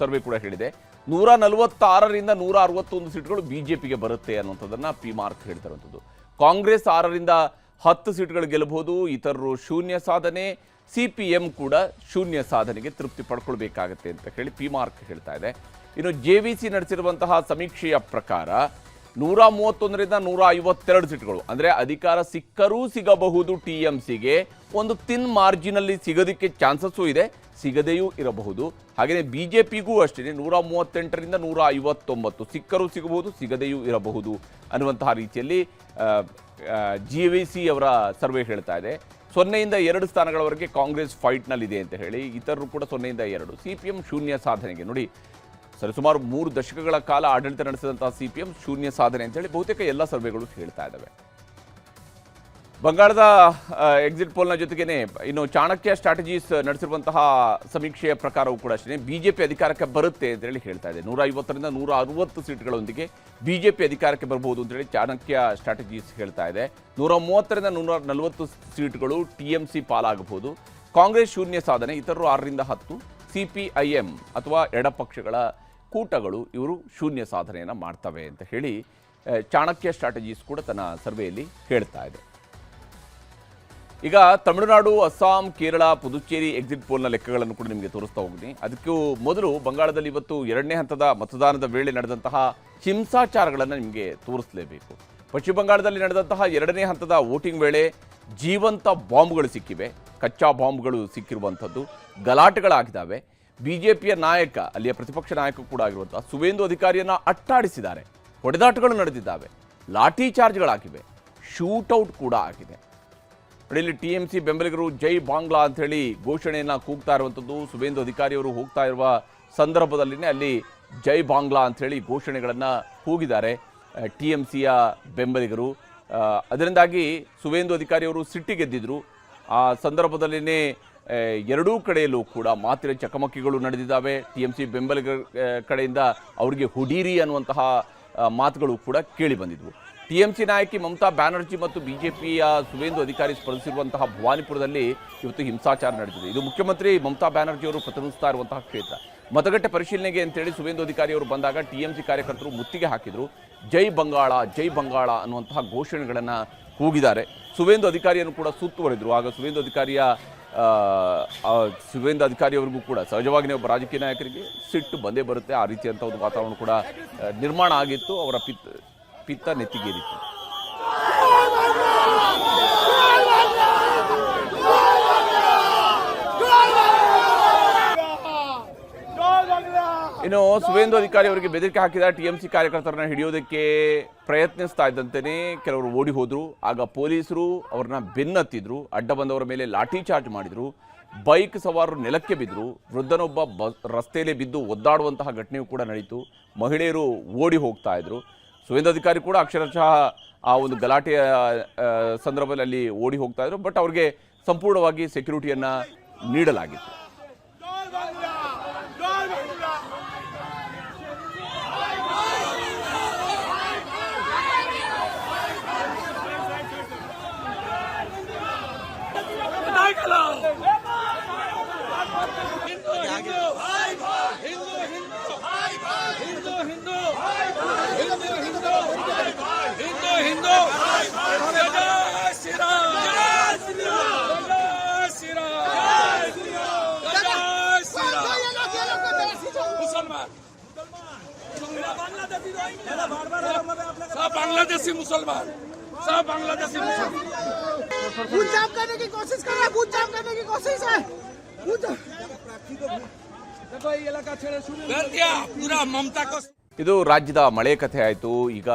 ಸರ್ವೆ ಕೂಡ ಹೇಳಿದೆ. 146ರಿಂದ 161 ಸೀಟ್ಗಳು BJPಗೆ ಬರುತ್ತೆ ಅನ್ನುವಂಥದ್ದನ್ನು ಪಿಮಾರ್ಕ್ ಹೇಳ್ತಿರುವಂಥದ್ದು. ಕಾಂಗ್ರೆಸ್ 6ರಿಂದ 10 ಸೀಟ್ಗಳು ಗೆಲ್ಲಬಹುದು, ಇತರರು ಶೂನ್ಯ ಸಾಧನೆ, CPM ಕೂಡ ಶೂನ್ಯ ಸಾಧನೆಗೆ ತೃಪ್ತಿ ಪಡ್ಕೊಳ್ಬೇಕಾಗತ್ತೆ ಅಂತ ಹೇಳಿ ಪಿಮಾರ್ಕ್ ಹೇಳ್ತಾ ಇದೆ. ಇನ್ನು JVC ನಡೆಸಿರುವಂತಹ ಸಮೀಕ್ಷೆಯ ಪ್ರಕಾರ 131ರಿಂದ 152 ಸೀಟ್ಗಳು, ಅಂದರೆ ಅಧಿಕಾರ ಸಿಕ್ಕರೂ ಸಿಗಬಹುದು TMCಗೆ, ಒಂದು ತಿನ್ ಮಾರ್ಜಿನಲ್ಲಿ ಸಿಗೋದಕ್ಕೆ ಚಾನ್ಸಸ್ಸು ಇದೆ, ಸಿಗದೆಯೂ ಇರಬಹುದು. ಹಾಗೆಯೇ BJPಗೂ ಅಷ್ಟೇ 138ರಿಂದ 159 ಸಿಕ್ಕರೂ ಸಿಗಬಹುದು, ಸಿಗದೆಯೂ ಇರಬಹುದು ಅನ್ನುವಂತಹ ರೀತಿಯಲ್ಲಿ JVC ಅವರ ಸರ್ವೆ ಹೇಳ್ತಾ ಇದೆ. 0ಯಿಂದ 2 ಸ್ಥಾನಗಳವರೆಗೆ ಕಾಂಗ್ರೆಸ್ ಫೈಟ್ನಲ್ಲಿದೆ ಅಂತ ಹೇಳಿ, ಇತರರು ಕೂಡ 0ಯಿಂದ 2. CPM ಶೂನ್ಯ ಸಾಧನೆಗೆ, ನೋಡಿ ಸರಿಸುಮಾರು 3 ದಶಕಗಳ ಕಾಲ ಆಡಳಿತ ನಡೆಸಿದಂತಹ CPM ಶೂನ್ಯ ಸಾಧನೆ ಅಂತೇಳಿ ಬಹುತೇಕ ಎಲ್ಲ ಸರ್ವೆಗಳು ಹೇಳ್ತಾ ಇದ್ದಾವೆ. ಬಂಗಾಳದ ಎಕ್ಸಿಟ್ ಪೋಲ್ನ ಜೊತೆಗೇನೆ ಇನ್ನು ಚಾಣಕ್ಯ ಸ್ಟ್ರಾಟಜೀಸ್ ನಡೆಸಿರುವಂತಹ ಸಮೀಕ್ಷೆಯ ಪ್ರಕಾರವೂ ಕೂಡ ಅಷ್ಟೇ BJP ಅಧಿಕಾರಕ್ಕೆ ಬರುತ್ತೆ ಅಂತೇಳಿ ಹೇಳ್ತಾ ಇದೆ. 150ರಿಂದ 160 ಸೀಟ್ಗಳೊಂದಿಗೆ BJP ಅಧಿಕಾರಕ್ಕೆ ಬರಬಹುದು ಅಂತೇಳಿ ಚಾಣಕ್ಯ ಸ್ಟ್ರಾಟಜೀಸ್ ಹೇಳ್ತಾ ಇದೆ. 130ರಿಂದ 140 ಸೀಟ್ಗಳು TMC ಪಾಲಾಗಬಹುದು. ಕಾಂಗ್ರೆಸ್ ಶೂನ್ಯ ಸಾಧನೆ, ಇತರರು 6ರಿಂದ 10, CPIM ಅಥವಾ ಎಡಪಕ್ಷಗಳ ಕೂಟಗಳು ಇವರು ಶೂನ್ಯ ಸಾಧನೆಯನ್ನು ಮಾಡ್ತವೆ ಅಂತ ಹೇಳಿ ಚಾಣಕ್ಯ ಸ್ಟ್ರಾಟಜೀಸ್ ಕೂಡ ತನ್ನ ಸರ್ವೆಯಲ್ಲಿ ಹೇಳ್ತಾ ಇದೆ. ಈಗ ತಮಿಳುನಾಡು, ಅಸ್ಸಾಂ, ಕೇರಳ, ಪುದುಚೇರಿ ಎಕ್ಸಿಟ್ ಪೋಲ್ನ ಲೆಕ್ಕಗಳನ್ನು ಕೂಡ ನಿಮಗೆ ತೋರಿಸ್ತಾ ಹೋಗ್ತೀನಿ. ಅದಕ್ಕೂ ಮೊದಲು ಬಂಗಾಳದಲ್ಲಿ ಇವತ್ತು ಎರಡನೇ ಹಂತದ ಮತದಾನದ ವೇಳೆ ನಡೆದಂತಹ ಹಿಂಸಾಚಾರಗಳನ್ನು ನಿಮಗೆ ತೋರಿಸಲೇಬೇಕು. ಪಶ್ಚಿಮ ಬಂಗಾಳದಲ್ಲಿ ನಡೆದಂತಹ ಎರಡನೇ ಹಂತದ ವೋಟಿಂಗ್ ವೇಳೆ ಜೀವಂತ ಬಾಂಬ್ಗಳು ಸಿಕ್ಕಿವೆ, ಕಚ್ಚಾ ಬಾಂಬ್ಗಳು ಸಿಕ್ಕಿರುವಂಥದ್ದು, ಗಲಾಟೆಗಳಾಗಿದ್ದಾವೆ. BJPಯ ನಾಯಕ, ಅಲ್ಲಿಯ ಪ್ರತಿಪಕ್ಷ ನಾಯಕ ಕೂಡ ಆಗಿರುವಂತಹ ಸುವೇಂದು ಅಧಿಕಾರಿಯನ್ನು ಅಟ್ಟಾಡಿಸಿದ್ದಾರೆ, ಹೊಡೆದಾಟಗಳು ನಡೆದಿದ್ದಾವೆ, ಲಾಠಿ ಚಾರ್ಜ್ಗಳಾಗಿವೆ, ಶೂಟೌಟ್ ಕೂಡ ಆಗಿದೆ. ಇಲ್ಲಿ TMC ಬೆಂಬಲಿಗರು ಜೈ ಬಾಂಗ್ಲಾ ಅಂತ ಹೇಳಿ ಘೋಷಣೆಯನ್ನು ಕೂಗ್ತಾ ಇರುವಂಥದ್ದು. ಸುವೇಂದು ಅಧಿಕಾರಿಯವರು ಹೋಗ್ತಾ ಇರುವ ಸಂದರ್ಭದಲ್ಲಿನೇ ಅಲ್ಲಿ ಜೈ ಬಾಂಗ್ಲಾ ಅಂಥೇಳಿ ಘೋಷಣೆಗಳನ್ನು ಕೂಗಿದ್ದಾರೆ TMCಯ ಬೆಂಬಲಿಗರು. ಅದರಿಂದಾಗಿ ಸುವೇಂದು ಅಧಿಕಾರಿಯವರು ಸಿಟ್ಟಿಗೆದ್ದಿದ್ರು. ಆ ಸಂದರ್ಭದಲ್ಲಿನೇ ಎರಡೂ ಕಡೆಯಲ್ಲೂ ಕೂಡ ಮಾತಿನ ಚಕಮಕಿಗಳು ನಡೆದಿದ್ದಾವೆ. TMC ಬೆಂಬಲಿಗರ ಕಡೆಯಿಂದ ಅವರಿಗೆ ಹುಡೀರಿ ಅನ್ನುವಂತಹ ಮಾತುಗಳು ಕೂಡ ಕೇಳಿ ಬಂದಿದ್ವು. TMC ನಾಯಕಿ ಮಮತಾ ಬ್ಯಾನರ್ಜಿ ಮತ್ತು ಬಿಜೆಪಿಯ ಸುವೇಂದು ಅಧಿಕಾರಿ ಸ್ಪರ್ಧಿಸಿರುವಂತಹ ಭವಾನಿಪುರದಲ್ಲಿ ಇವತ್ತು ಹಿಂಸಾಚಾರ ನಡೆದಿದೆ. ಇದು ಮುಖ್ಯಮಂತ್ರಿ ಮಮತಾ ಬ್ಯಾನರ್ಜಿ ಅವರು ಪ್ರತಿನಿಧಿಸ್ತಾ ಇರುವಂತಹ ಕ್ಷೇತ್ರ. ಮತಗಟ್ಟೆ ಪರಿಶೀಲನೆಗೆ ಅಂತೇಳಿ ಸುವೇಂದು ಅಧಿಕಾರಿ ಅವರು ಬಂದಾಗ TMC ಕಾರ್ಯಕರ್ತರು ಮುತ್ತಿಗೆ ಹಾಕಿದ್ರು. ಜೈ ಬಂಗಾಳ ಜೈ ಬಂಗಾಳ ಅನ್ನುವಂತಹ ಘೋಷಣೆಗಳನ್ನು ಕೂಗಿದ್ದಾರೆ. ಸುವೇಂದು ಅಧಿಕಾರಿಯನ್ನು ಕೂಡ ಸುತ್ತುವರಿದ್ರು. ಆಗ ಸುವೇಂದು ಅಧಿಕಾರಿಯವರಿಗೂ ಕೂಡ ಸಹಜವಾಗಿಯೇ ಒಬ್ಬ ರಾಜಕೀಯ ನಾಯಕರಿಗೆ ಸಿಟ್ಟು ಬಂದೇ ಬರುತ್ತೆ. ಆ ರೀತಿಯಂಥ ಒಂದು ವಾತಾವರಣ ಕೂಡ ನಿರ್ಮಾಣ ಆಗಿತ್ತು. ಅವರ ಪಿತ್ತ ನೆತ್ತಿಗೇರಿತ್ತು. ಇನ್ನು ಸುವೇಂದು ಅಧಿಕಾರಿ ಅವರಿಗೆ ಬೆದರಿಕೆ ಹಾಕಿದ TMC ಕಾರ್ಯಕರ್ತರನ್ನ ಹಿಡಿಯೋದಕ್ಕೆ ಪ್ರಯತ್ನಿಸ್ತಾ ಇದ್ದಂತೆಯೇ ಕೆಲವರು ಓಡಿ ಹೋದ್ರು. ಆಗ ಪೊಲೀಸರು ಅವ್ರನ್ನ ಬೆನ್ನತ್ತಿದ್ರು. ಅಡ್ಡ ಬಂದವರ ಮೇಲೆ ಲಾಠಿ ಚಾರ್ಜ್ ಮಾಡಿದ್ರು. ಬೈಕ್ ಸವಾರರು ನೆಲಕ್ಕೆ ಬಿದ್ದರು. ವೃದ್ಧನೊಬ್ಬ ರಸ್ತೆಯಲ್ಲೇ ಬಿದ್ದು ಒದ್ದಾಡುವಂತಹ ಘಟನೆಯೂ ಕೂಡ ನಡೀತು. ಮಹಿಳೆಯರು ಓಡಿ ಹೋಗ್ತಾ ಇದ್ರು. ಸುವೇಂದು ಅಧಿಕಾರಿ ಕೂಡ ಅಕ್ಷರಶಃ ಆ ಒಂದು ಗಲಾಟೆಯ ಸಂದರ್ಭದಲ್ಲಿ ಓಡಿ ಹೋಗ್ತಾ ಇದ್ರು. ಬಟ್ ಅವ್ರಿಗೆ ಸಂಪೂರ್ಣವಾಗಿ ಸೆಕ್ಯೂರಿಟಿಯನ್ನ ನೀಡಲಾಗಿತ್ತು. बांग्लादेशी मुसलमान सब बांग्लादेशी मुसलमान बूथ जाम करने की कोशिश कर रहा है, बूथ जाम करने की कोशिश है। देखो ये इलाका छेड़े शुरू कर दिया पूरा ममता को. ಇದು ರಾಜ್ಯದ ಮಳೆ ಕಥೆ ಆಯಿತು. ಈಗ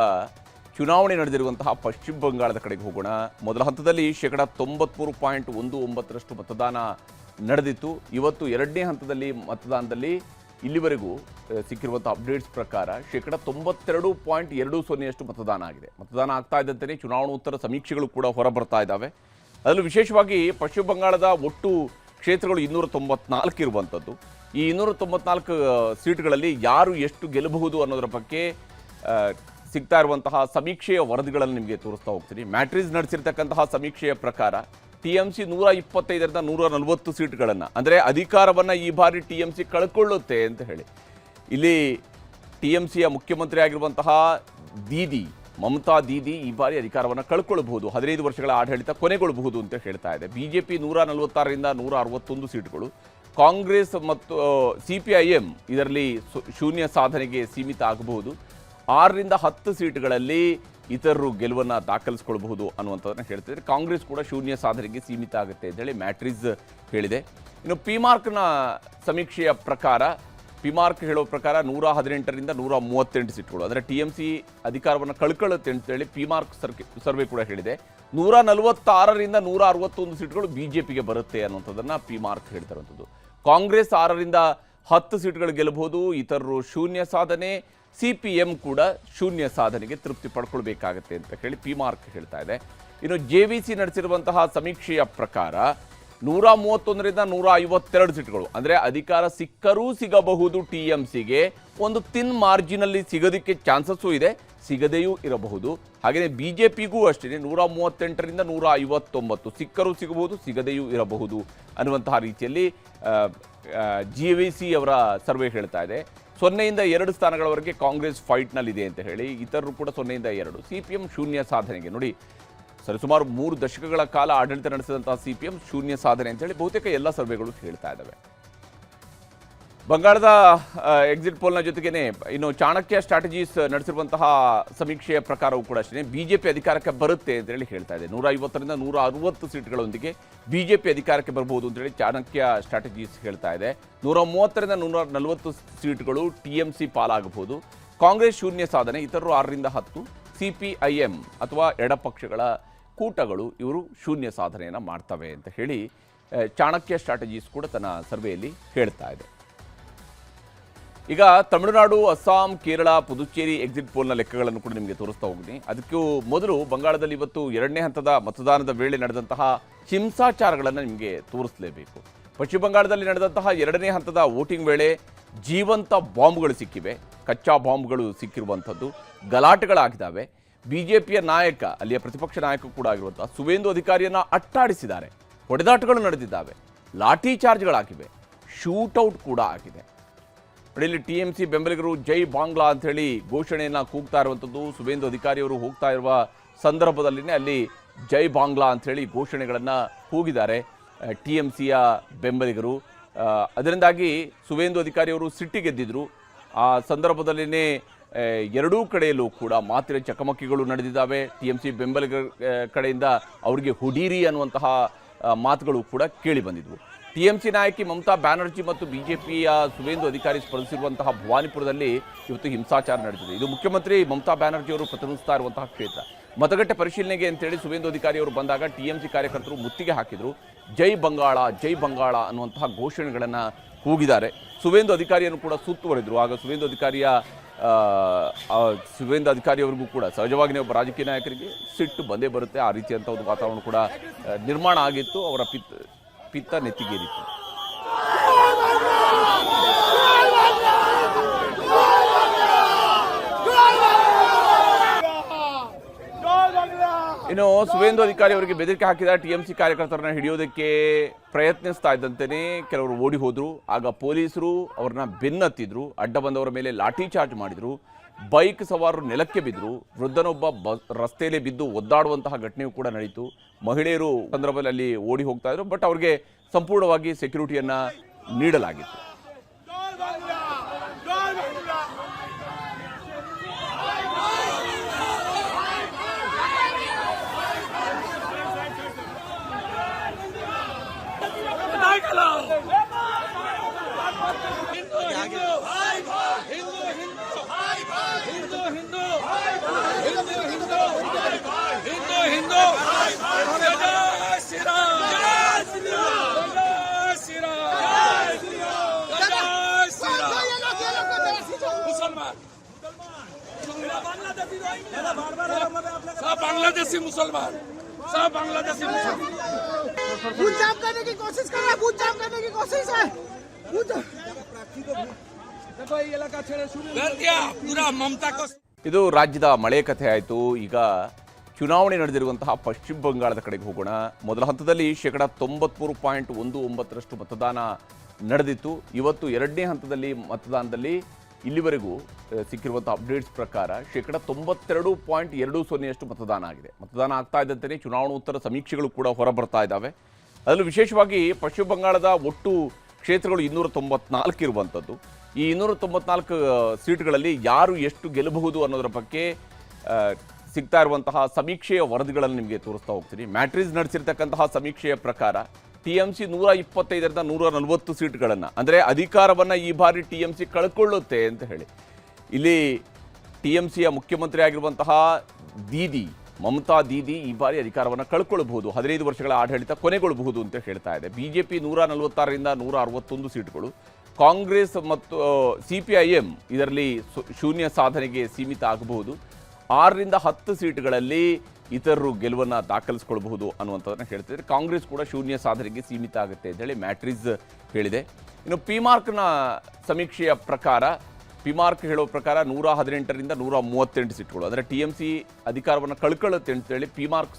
ಚುನಾವಣೆ ನಡೆದಿರುವಂತಹ ಪಶ್ಚಿಮ ಬಂಗಾಳದ ಕಡೆಗೆ ಹೋಗೋಣ. ಮೊದಲ ಹಂತದಲ್ಲಿ 93.19% ಮತದಾನ ನಡೆದಿತ್ತು. ಇವತ್ತು ಎರಡನೇ ಹಂತದಲ್ಲಿ ಮತದಾನದಲ್ಲಿ ಇಲ್ಲಿವರೆಗೂ ಸಿಕ್ಕಿರುವಂಥ ಅಪ್ಡೇಟ್ಸ್ ಪ್ರಕಾರ 92.20% ಮತದಾನ ಆಗಿದೆ. ಮತದಾನ ಆಗ್ತಾ ಇದ್ದಂತೆಯೇ ಚುನಾವಣೋತ್ತರ ಸಮೀಕ್ಷೆಗಳು ಕೂಡ ಹೊರಬರ್ತಾ ಇದ್ದಾವೆ. ಅದರಲ್ಲೂ ವಿಶೇಷವಾಗಿ ಪಶ್ಚಿಮ ಬಂಗಾಳದ ಒಟ್ಟು ಕ್ಷೇತ್ರಗಳು 294 ಇರುವಂಥದ್ದು. ಈ 294 ಸೀಟ್ಗಳಲ್ಲಿ ಯಾರು ಎಷ್ಟು ಗೆಲ್ಲಬಹುದು ಅನ್ನೋದರ ಬಗ್ಗೆ ಸಿಗ್ತಾ ಇರುವಂತಹ ಸಮೀಕ್ಷೆಯ ವರದಿಗಳನ್ನು ನಿಮಗೆ ತೋರಿಸ್ತಾ ಹೋಗ್ತೀನಿ. ಮ್ಯಾಟ್ರಿಸ್ ನಡೆಸಿರ್ತಕ್ಕಂತಹ ಸಮೀಕ್ಷೆಯ ಪ್ರಕಾರ TMC 125ರಿಂದ 140 ಸೀಟ್ಗಳನ್ನು, ಅಂದರೆ ಅಧಿಕಾರವನ್ನು ಈ ಬಾರಿ TMC ಕಳ್ಕೊಳ್ಳುತ್ತೆ ಅಂತ ಹೇಳಿ. ಇಲ್ಲಿ TMCಯ ಮುಖ್ಯಮಂತ್ರಿ ಆಗಿರುವಂತಹ ಮಮತಾ ದೀದಿ ಈ ಬಾರಿ ಅಧಿಕಾರವನ್ನು ಕಳ್ಕೊಳ್ಬಹುದು, 15 ವರ್ಷಗಳ ಆಡಳಿತ ಕೊನೆಗೊಳ್ಳಬಹುದು ಅಂತ ಹೇಳ್ತಾ ಇದೆ. BJP 146ರಿಂದ 161 ಸೀಟ್ಗಳು, ಕಾಂಗ್ರೆಸ್ ಮತ್ತು CPIM ಇದರಲ್ಲಿ ಶೂನ್ಯ ಸಾಧನೆಗೆ ಸೀಮಿತ ಆಗಬಹುದು. 6ರಿಂದ 10 ಸೀಟ್ಗಳಲ್ಲಿ ಇತರರು ಗೆಲುವನ್ನು ದಾಖಲಿಸಿಕೊಳ್ಳಬಹುದು ಅನ್ನುವಂಥದ್ದನ್ನು ಹೇಳ್ತಿದ್ದಾರೆ. ಕಾಂಗ್ರೆಸ್ ಕೂಡ ಶೂನ್ಯ ಸಾಧನೆಗೆ ಸೀಮಿತ ಆಗುತ್ತೆ ಅಂತೇಳಿ ಮ್ಯಾಟ್ರಿಸ್ ಹೇಳಿದೆ. ಇನ್ನು ಪಿಮಾರ್ಕ್ನ ಸಮೀಕ್ಷೆಯ ಪ್ರಕಾರ, ಪಿಮಾರ್ಕ್ ಹೇಳೋ ಪ್ರಕಾರ 118ರಿಂದ 138 ಸೀಟ್ಗಳು, ಅಂದರೆ TMC ಅಧಿಕಾರವನ್ನು ಕಳ್ಕೊಳ್ಳುತ್ತೆ ಅಂತೇಳಿ ಪಿಮಾರ್ಕ್ ಸರ್ವೆ ಕೂಡ ಹೇಳಿದೆ. 146ರಿಂದ 161 ಸೀಟ್ಗಳು BJPಗೆ ಬರುತ್ತೆ ಅನ್ನುವಂಥದ್ದನ್ನು ಪಿಮಾರ್ಕ್ ಹೇಳ್ತಿರುವಂಥದ್ದು. ಕಾಂಗ್ರೆಸ್ 6ರಿಂದ 10 ಸೀಟ್ಗಳು ಗೆಲ್ಲಬಹುದು, ಇತರರು ಶೂನ್ಯ ಸಾಧನೆ, CPM ಕೂಡ ಶೂನ್ಯ ಸಾಧನೆಗೆ ತೃಪ್ತಿ ಪಡ್ಕೊಳ್ಬೇಕಾಗತ್ತೆ ಅಂತ ಹೇಳಿ ಪಿಮಾರ್ಕ್ ಹೇಳ್ತಾ ಇದೆ. ಇನ್ನು JVC ನಡೆಸಿರುವಂತಹ ಸಮೀಕ್ಷೆಯ ಪ್ರಕಾರ 131ರಿಂದ 152 ಸೀಟ್ಗಳು, ಅಂದರೆ ಅಧಿಕಾರ ಸಿಕ್ಕರೂ ಸಿಗಬಹುದು TMCಗೆ, ಒಂದು ತಿನ್ ಮಾರ್ಜಿನಲ್ಲಿ ಸಿಗೋದಕ್ಕೆ ಚಾನ್ಸಸ್ಸು ಇದೆ, ಸಿಗದೆಯೂ ಇರಬಹುದು. ಹಾಗೆಯೇ BJPಗೂ ಅಷ್ಟೇ 138ರಿಂದ 159 ಸಿಕ್ಕರೂ ಸಿಗಬಹುದು, ಸಿಗದೆಯೂ ಇರಬಹುದು ಅನ್ನುವಂತಹ ರೀತಿಯಲ್ಲಿ JVC ಅವರ ಸರ್ವೆ ಹೇಳ್ತಾ ಇದೆ. 0ಯಿಂದ 2 ಸ್ಥಾನಗಳವರೆಗೆ ಕಾಂಗ್ರೆಸ್ ಫೈಟ್ನಲ್ಲಿದೆ ಅಂತ ಹೇಳಿ, ಇತರರು ಕೂಡ 0ಯಿಂದ 2. CPM ಶೂನ್ಯ ಸಾಧನೆಗೆ, ನೋಡಿ ಸರಿಸುಮಾರು 3 ದಶಕಗಳ ಕಾಲ ಆಡಳಿತ ನಡೆಸಿದಂತಹ CPM ಶೂನ್ಯ ಸಾಧನೆ ಅಂತೇಳಿ ಬಹುತೇಕ ಎಲ್ಲ ಸರ್ವೆಗಳು ಹೇಳ್ತಾ ಇದ್ದಾವೆ. ಬಂಗಾಳದ ಎಕ್ಸಿಟ್ ಪೋಲ್ನ ಜೊತೆಗೇನೆ ಇನ್ನು ಚಾಣಕ್ಯ ಸ್ಟ್ರಾಟಜೀಸ್ ನಡೆಸಿರುವಂತಹ ಸಮೀಕ್ಷೆಯ ಪ್ರಕಾರವೂ ಕೂಡ ಅಷ್ಟೇ BJP ಅಧಿಕಾರಕ್ಕೆ ಬರುತ್ತೆ ಅಂತೇಳಿ ಹೇಳ್ತಾ ಇದೆ. 150ರಿಂದ 160 ಸೀಟ್ಗಳೊಂದಿಗೆ BJP ಅಧಿಕಾರಕ್ಕೆ ಬರಬಹುದು ಅಂತೇಳಿ ಚಾಣಕ್ಯ ಸ್ಟ್ರಾಟಜೀಸ್ ಹೇಳ್ತಾ ಇದೆ. 130ರಿಂದ 140 ಸೀಟ್ಗಳು TMC ಪಾಲಾಗಬಹುದು. ಕಾಂಗ್ರೆಸ್ ಶೂನ್ಯ ಸಾಧನೆ, ಇತರರು 6ರಿಂದ 10, CPIM ಅಥವಾ ಎಡಪಕ್ಷಗಳ ಕೂಟಗಳು ಇವರು ಶೂನ್ಯ ಸಾಧನೆಯನ್ನು ಮಾಡ್ತವೆ ಅಂತ ಹೇಳಿ ಚಾಣಕ್ಯ ಸ್ಟ್ರಾಟಜೀಸ್ ಕೂಡ ತನ್ನ ಸರ್ವೆಯಲ್ಲಿ ಹೇಳ್ತಾ ಇದೆ. ಈಗ ತಮಿಳುನಾಡು, ಅಸ್ಸಾಂ, ಕೇರಳ, ಪುದುಚೇರಿ ಎಕ್ಸಿಟ್ ಪೋಲ್ನ ಲೆಕ್ಕಗಳನ್ನು ಕೂಡ ನಿಮಗೆ ತೋರಿಸ್ತಾ ಹೋಗ್ತೀನಿ. ಅದಕ್ಕೂ ಮೊದಲು ಬಂಗಾಳದಲ್ಲಿ ಇವತ್ತು ಎರಡನೇ ಹಂತದ ಮತದಾನದ ವೇಳೆ ನಡೆದಂತಹ ಹಿಂಸಾಚಾರಗಳನ್ನು ನಿಮಗೆ ತೋರಿಸಲೇಬೇಕು. ಪಶ್ಚಿಮ ಬಂಗಾಳದಲ್ಲಿ ನಡೆದಂತಹ ಎರಡನೇ ಹಂತದ ವೋಟಿಂಗ್ ವೇಳೆ ಜೀವಂತ ಬಾಂಬ್ಗಳು ಸಿಕ್ಕಿವೆ, ಕಚ್ಚಾ ಬಾಂಬ್ಗಳು ಸಿಕ್ಕಿರುವಂಥದ್ದು, ಗಲಾಟೆಗಳಾಗಿದ್ದಾವೆ. ಬಿಜೆಪಿಯ ನಾಯಕ, ಅಲ್ಲಿಯ ಪ್ರತಿಪಕ್ಷ ನಾಯಕ ಕೂಡ ಆಗಿರುವಂತಹ ಸುವೇಂದು ಅಧಿಕಾರಿಯನ್ನು ಅಟ್ಟಾಡಿಸಿದ್ದಾರೆ, ಹೊಡೆದಾಟಗಳು ನಡೆದಿದ್ದಾವೆ, ಲಾಠಿ ಚಾರ್ಜ್ಗಳಾಗಿವೆ, ಶೂಟೌಟ್ ಕೂಡ ಆಗಿದೆ. ಇಲ್ಲಿ TMC ಬೆಂಬಲಿಗರು ಜೈ ಬಾಂಗ್ಲಾ ಅಂತ ಹೇಳಿ ಘೋಷಣೆಯನ್ನು ಕೂಗ್ತಾ ಇರುವಂಥದ್ದು. ಸುವೇಂದು ಅಧಿಕಾರಿಯವರು ಹೋಗ್ತಾ ಇರುವ ಸಂದರ್ಭದಲ್ಲಿನೇ ಅಲ್ಲಿ ಜೈ ಬಾಂಗ್ಲಾ ಅಂತ ಹೇಳಿ ಘೋಷಣೆಗಳನ್ನು ಕೂಗಿದ್ದಾರೆ TMCಯ ಬೆಂಬಲಿಗರು. ಅದರಿಂದಾಗಿ ಸುವೇಂದು ಅಧಿಕಾರಿಯವರು ಸಿಟ್ಟಿಗೆದ್ದಿದ್ರು. ಆ ಸಂದರ್ಭದಲ್ಲಿನೇ ಎರಡೂ ಕಡೆಯಲ್ಲೂ ಕೂಡ ಮಾತಿನ ಚಕಮಕಿಗಳು ನಡೆದಿದ್ದಾವೆ. TMC ಬೆಂಬಲಿಗರ ಕಡೆಯಿಂದ ಅವರಿಗೆ ಹುಡೀರಿ ಅನ್ನುವಂತಹ ಮಾತುಗಳು ಕೂಡ ಕೇಳಿ ಬಂದಿದ್ವು. TMC ನಾಯಕಿ ಮಮತಾ ಬ್ಯಾನರ್ಜಿ ಮತ್ತು ಬಿಜೆಪಿಯ ಸುವೇಂದು ಅಧಿಕಾರಿ ಸ್ಪರ್ಧಿಸಿರುವಂತಹ ಭವಾನಿಪುರದಲ್ಲಿ ಇವತ್ತು ಹಿಂಸಾಚಾರ ನಡೆದಿದೆ. ಇದು ಮುಖ್ಯಮಂತ್ರಿ ಮಮತಾ ಬ್ಯಾನರ್ಜಿ ಅವರು ಪ್ರತಿನಿಧಿಸ್ತಾ ಇರುವಂತಹ ಕ್ಷೇತ್ರ. ಮತಗಟ್ಟೆ ಪರಿಶೀಲನೆಗೆ ಅಂತೇಳಿ ಸುವೇಂದು ಅಧಿಕಾರಿ ಅವರು ಬಂದಾಗ TMC ಕಾರ್ಯಕರ್ತರು ಮುತ್ತಿಗೆ ಹಾಕಿದ್ರು. ಜೈ ಬಂಗಾಳ ಜೈ ಬಂಗಾಳ ಅನ್ನುವಂತಹ ಘೋಷಣೆಗಳನ್ನು ಕೂಗಿದ್ದಾರೆ. ಸುವೇಂದು ಅಧಿಕಾರಿಯನ್ನು ಕೂಡ ಸುತ್ತುವರಿದ್ರು. ಆಗ ಸುವೇಂದು ಅಧಿಕಾರಿಯವರಿಗೂ ಕೂಡ ಸಹಜವಾಗಿ ಒಬ್ಬ ರಾಜಕೀಯ ನಾಯಕರಿಗೆ ಸಿಟ್ಟು ಬಂದೇ ಬರುತ್ತೆ. ಆ ರೀತಿಯಂಥ ಒಂದು ವಾತಾವರಣ ಕೂಡ ನಿರ್ಮಾಣ ಆಗಿತ್ತು. ಅವರ ಪಿತ್ತ ನೆತ್ತಿಗೇರಿತ್ತು. ಇನ್ನು ಸುವೇಂದು ಅಧಿಕಾರಿ ಅವರಿಗೆ ಬೆದರಿಕೆ ಹಾಕಿದ TMC ಕಾರ್ಯಕರ್ತರನ್ನ ಹಿಡಿಯೋದಕ್ಕೆ ಪ್ರಯತ್ನಿಸ್ತಾ ಇದ್ದಂತೆಯೇ ಕೆಲವರು ಓಡಿ ಹೋದ್ರು. ಆಗ ಪೊಲೀಸರು ಅವ್ರನ್ನ ಬೆನ್ನತ್ತಿದ್ರು, ಅಡ್ಡ ಬಂದವರ ಮೇಲೆ ಲಾಠಿ ಚಾರ್ಜ್ ಮಾಡಿದ್ರು, ಬೈಕ್ ಸವಾರರು ನೆಲಕ್ಕೆ ಬಿದ್ದರು, ವೃದ್ಧನೊಬ್ಬ ರಸ್ತೆಯಲ್ಲಿ ಬಿದ್ದು ಒದ್ದಾಡುವಂತಹ ಘಟನೆಯೂ ಕೂಡ ನಡೀತು. ಮಹಿಳೆಯರು ಸಂದರ್ಭದಲ್ಲಿ ಅಲ್ಲಿ ಓಡಿ ಹೋಗ್ತಾ ಇದ್ರು, ಬಟ್ ಅವ್ರಿಗೆ ಸಂಪೂರ್ಣವಾಗಿ ಸೆಕ್ಯೂರಿಟಿಯನ್ನ ನೀಡಲಾಗಿತ್ತು. बांग्लादेशी मुसलमान सब बांग्लादेशी मुसलमान बूथ जाम करने की कोशिश कर रहा है, बूथ जाम करने की कोशिश है। देखो ये इलाका छेड़े शुरू कर दिया पूरा ममता को. ಇದು ರಾಜ್ಯದ ಮಳೆ ಕಥೆ ಆಯಿತು. ಈಗ ಚುನಾವಣೆ ನಡೆದಿರುವಂತಹ ಪಶ್ಚಿಮ ಬಂಗಾಳದ ಕಡೆಗೆ ಹೋಗೋಣ. ಮೊದಲ ಹಂತದಲ್ಲಿ 93.19% ಮತದಾನ ನಡೆದಿತ್ತು. ಇವತ್ತು ಎರಡನೇ ಹಂತದಲ್ಲಿ ಮತದಾನದಲ್ಲಿ ಇಲ್ಲಿವರೆಗೂ ಸಿಕ್ಕಿರುವಂಥ ಅಪ್ಡೇಟ್ಸ್ ಪ್ರಕಾರ 92.20% ಮತದಾನ ಆಗಿದೆ. ಮತದಾನ ಆಗ್ತಾ ಇದ್ದಂತೆಯೇ ಚುನಾವಣೋತ್ತರ ಸಮೀಕ್ಷೆಗಳು ಕೂಡ ಹೊರಬರ್ತಾ ಇದ್ದಾವೆ. ಅದರಲ್ಲೂ ವಿಶೇಷವಾಗಿ ಪಶ್ಚಿಮ ಬಂಗಾಳದ ಒಟ್ಟು ಕ್ಷೇತ್ರಗಳು 294 ಇರುವಂಥದ್ದು. ಈ 294 ಸೀಟ್ಗಳಲ್ಲಿ ಯಾರು ಎಷ್ಟು ಗೆಲ್ಲಬಹುದು ಅನ್ನೋದರ ಬಗ್ಗೆ ಸಿಗ್ತಾ ಇರುವಂತಹ ಸಮೀಕ್ಷೆಯ ವರದಿಗಳನ್ನು ನಿಮಗೆ ತೋರಿಸ್ತಾ ಹೋಗ್ತೀನಿ. ಮ್ಯಾಟ್ರಿಸ್ ನಡೆಸಿರ್ತಕ್ಕಂತಹ ಸಮೀಕ್ಷೆಯ ಪ್ರಕಾರ TMC 125ರಿಂದ 140 ಸೀಟ್ಗಳನ್ನು, ಅಂದರೆ ಅಧಿಕಾರವನ್ನು ಈ ಬಾರಿ TMC ಕಳ್ಕೊಳ್ಳುತ್ತೆ ಅಂತ ಹೇಳಿ. ಇಲ್ಲಿ TMCಯ ಮುಖ್ಯಮಂತ್ರಿ ಆಗಿರುವಂತಹ ಮಮತಾ ದೀದಿ ಈ ಬಾರಿ ಅಧಿಕಾರವನ್ನು ಕಳ್ಕೊಳ್ಬಹುದು, 15 ವರ್ಷಗಳ ಆಡಳಿತ ಕೊನೆಗೊಳ್ಳಬಹುದು ಅಂತ ಹೇಳ್ತಾ ಇದೆ. ಬಿಜೆಪಿ 146ರಿಂದ 161 ಸೀಟ್ಗಳು, ಕಾಂಗ್ರೆಸ್ ಮತ್ತು CPIM ಇದರಲ್ಲಿ ಶೂನ್ಯ ಸಾಧನೆಗೆ ಸೀಮಿತ ಆಗಬಹುದು. 6ರಿಂದ 10 ಸೀಟ್ಗಳಲ್ಲಿ ಇತರರು ಗೆಲುವನ್ನು ದಾಖಲಿಸಿಕೊಳ್ಳಬಹುದು ಅನ್ನುವಂಥದ್ದನ್ನು ಹೇಳ್ತಿದ್ದಾರೆ. ಕಾಂಗ್ರೆಸ್ ಕೂಡ ಶೂನ್ಯ ಸಾಧನೆಗೆ ಸೀಮಿತ ಆಗುತ್ತೆ ಅಂತ ಹೇಳಿ ಮ್ಯಾಟ್ರಿಸ್ ಹೇಳಿದೆ. ಇನ್ನು ಪಿಮಾರ್ಕ್ನ ಸಮೀಕ್ಷೆಯ ಪ್ರಕಾರ, ಪಿಮಾರ್ಕ್ ಹೇಳೋ ಪ್ರಕಾರ 118ರಿಂದ 138 ಸೀಟ್ಗಳು, ಅಂದರೆ TMC ಅಧಿಕಾರವನ್ನು ಕಳ್ಕೊಳ್ಳುತ್ತೆ ಅಂತೇಳಿ ಪಿಮಾರ್ಕ್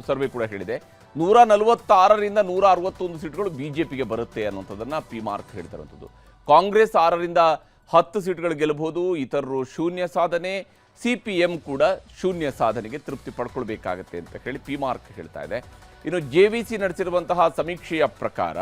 ಸರ್ವೆ ಕೂಡ ಹೇಳಿದೆ. 146ರಿಂದ 161 ಸೀಟ್ಗಳು ಬಿಜೆಪಿಗೆ ಬರುತ್ತೆ ಅನ್ನುವಂಥದ್ದನ್ನು ಪಿಮಾರ್ಕ್ ಹೇಳ್ತಿರುವಂಥದ್ದು. ಕಾಂಗ್ರೆಸ್ 6ರಿಂದ 10 ಸೀಟ್ಗಳು ಗೆಲ್ಲಬಹುದು, ಇತರರು ಶೂನ್ಯ ಸಾಧನೆ, CPM ಕೂಡ ಶೂನ್ಯ ಸಾಧನೆಗೆ ತೃಪ್ತಿ ಪಡ್ಕೊಳ್ಬೇಕಾಗತ್ತೆ ಅಂತ ಹೇಳಿ ಪಿಮಾರ್ಕ್ ಹೇಳ್ತಾ ಇದೆ. ಇನ್ನು JVC ನಡೆಸಿರುವಂತಹ ಸಮೀಕ್ಷೆಯ ಪ್ರಕಾರ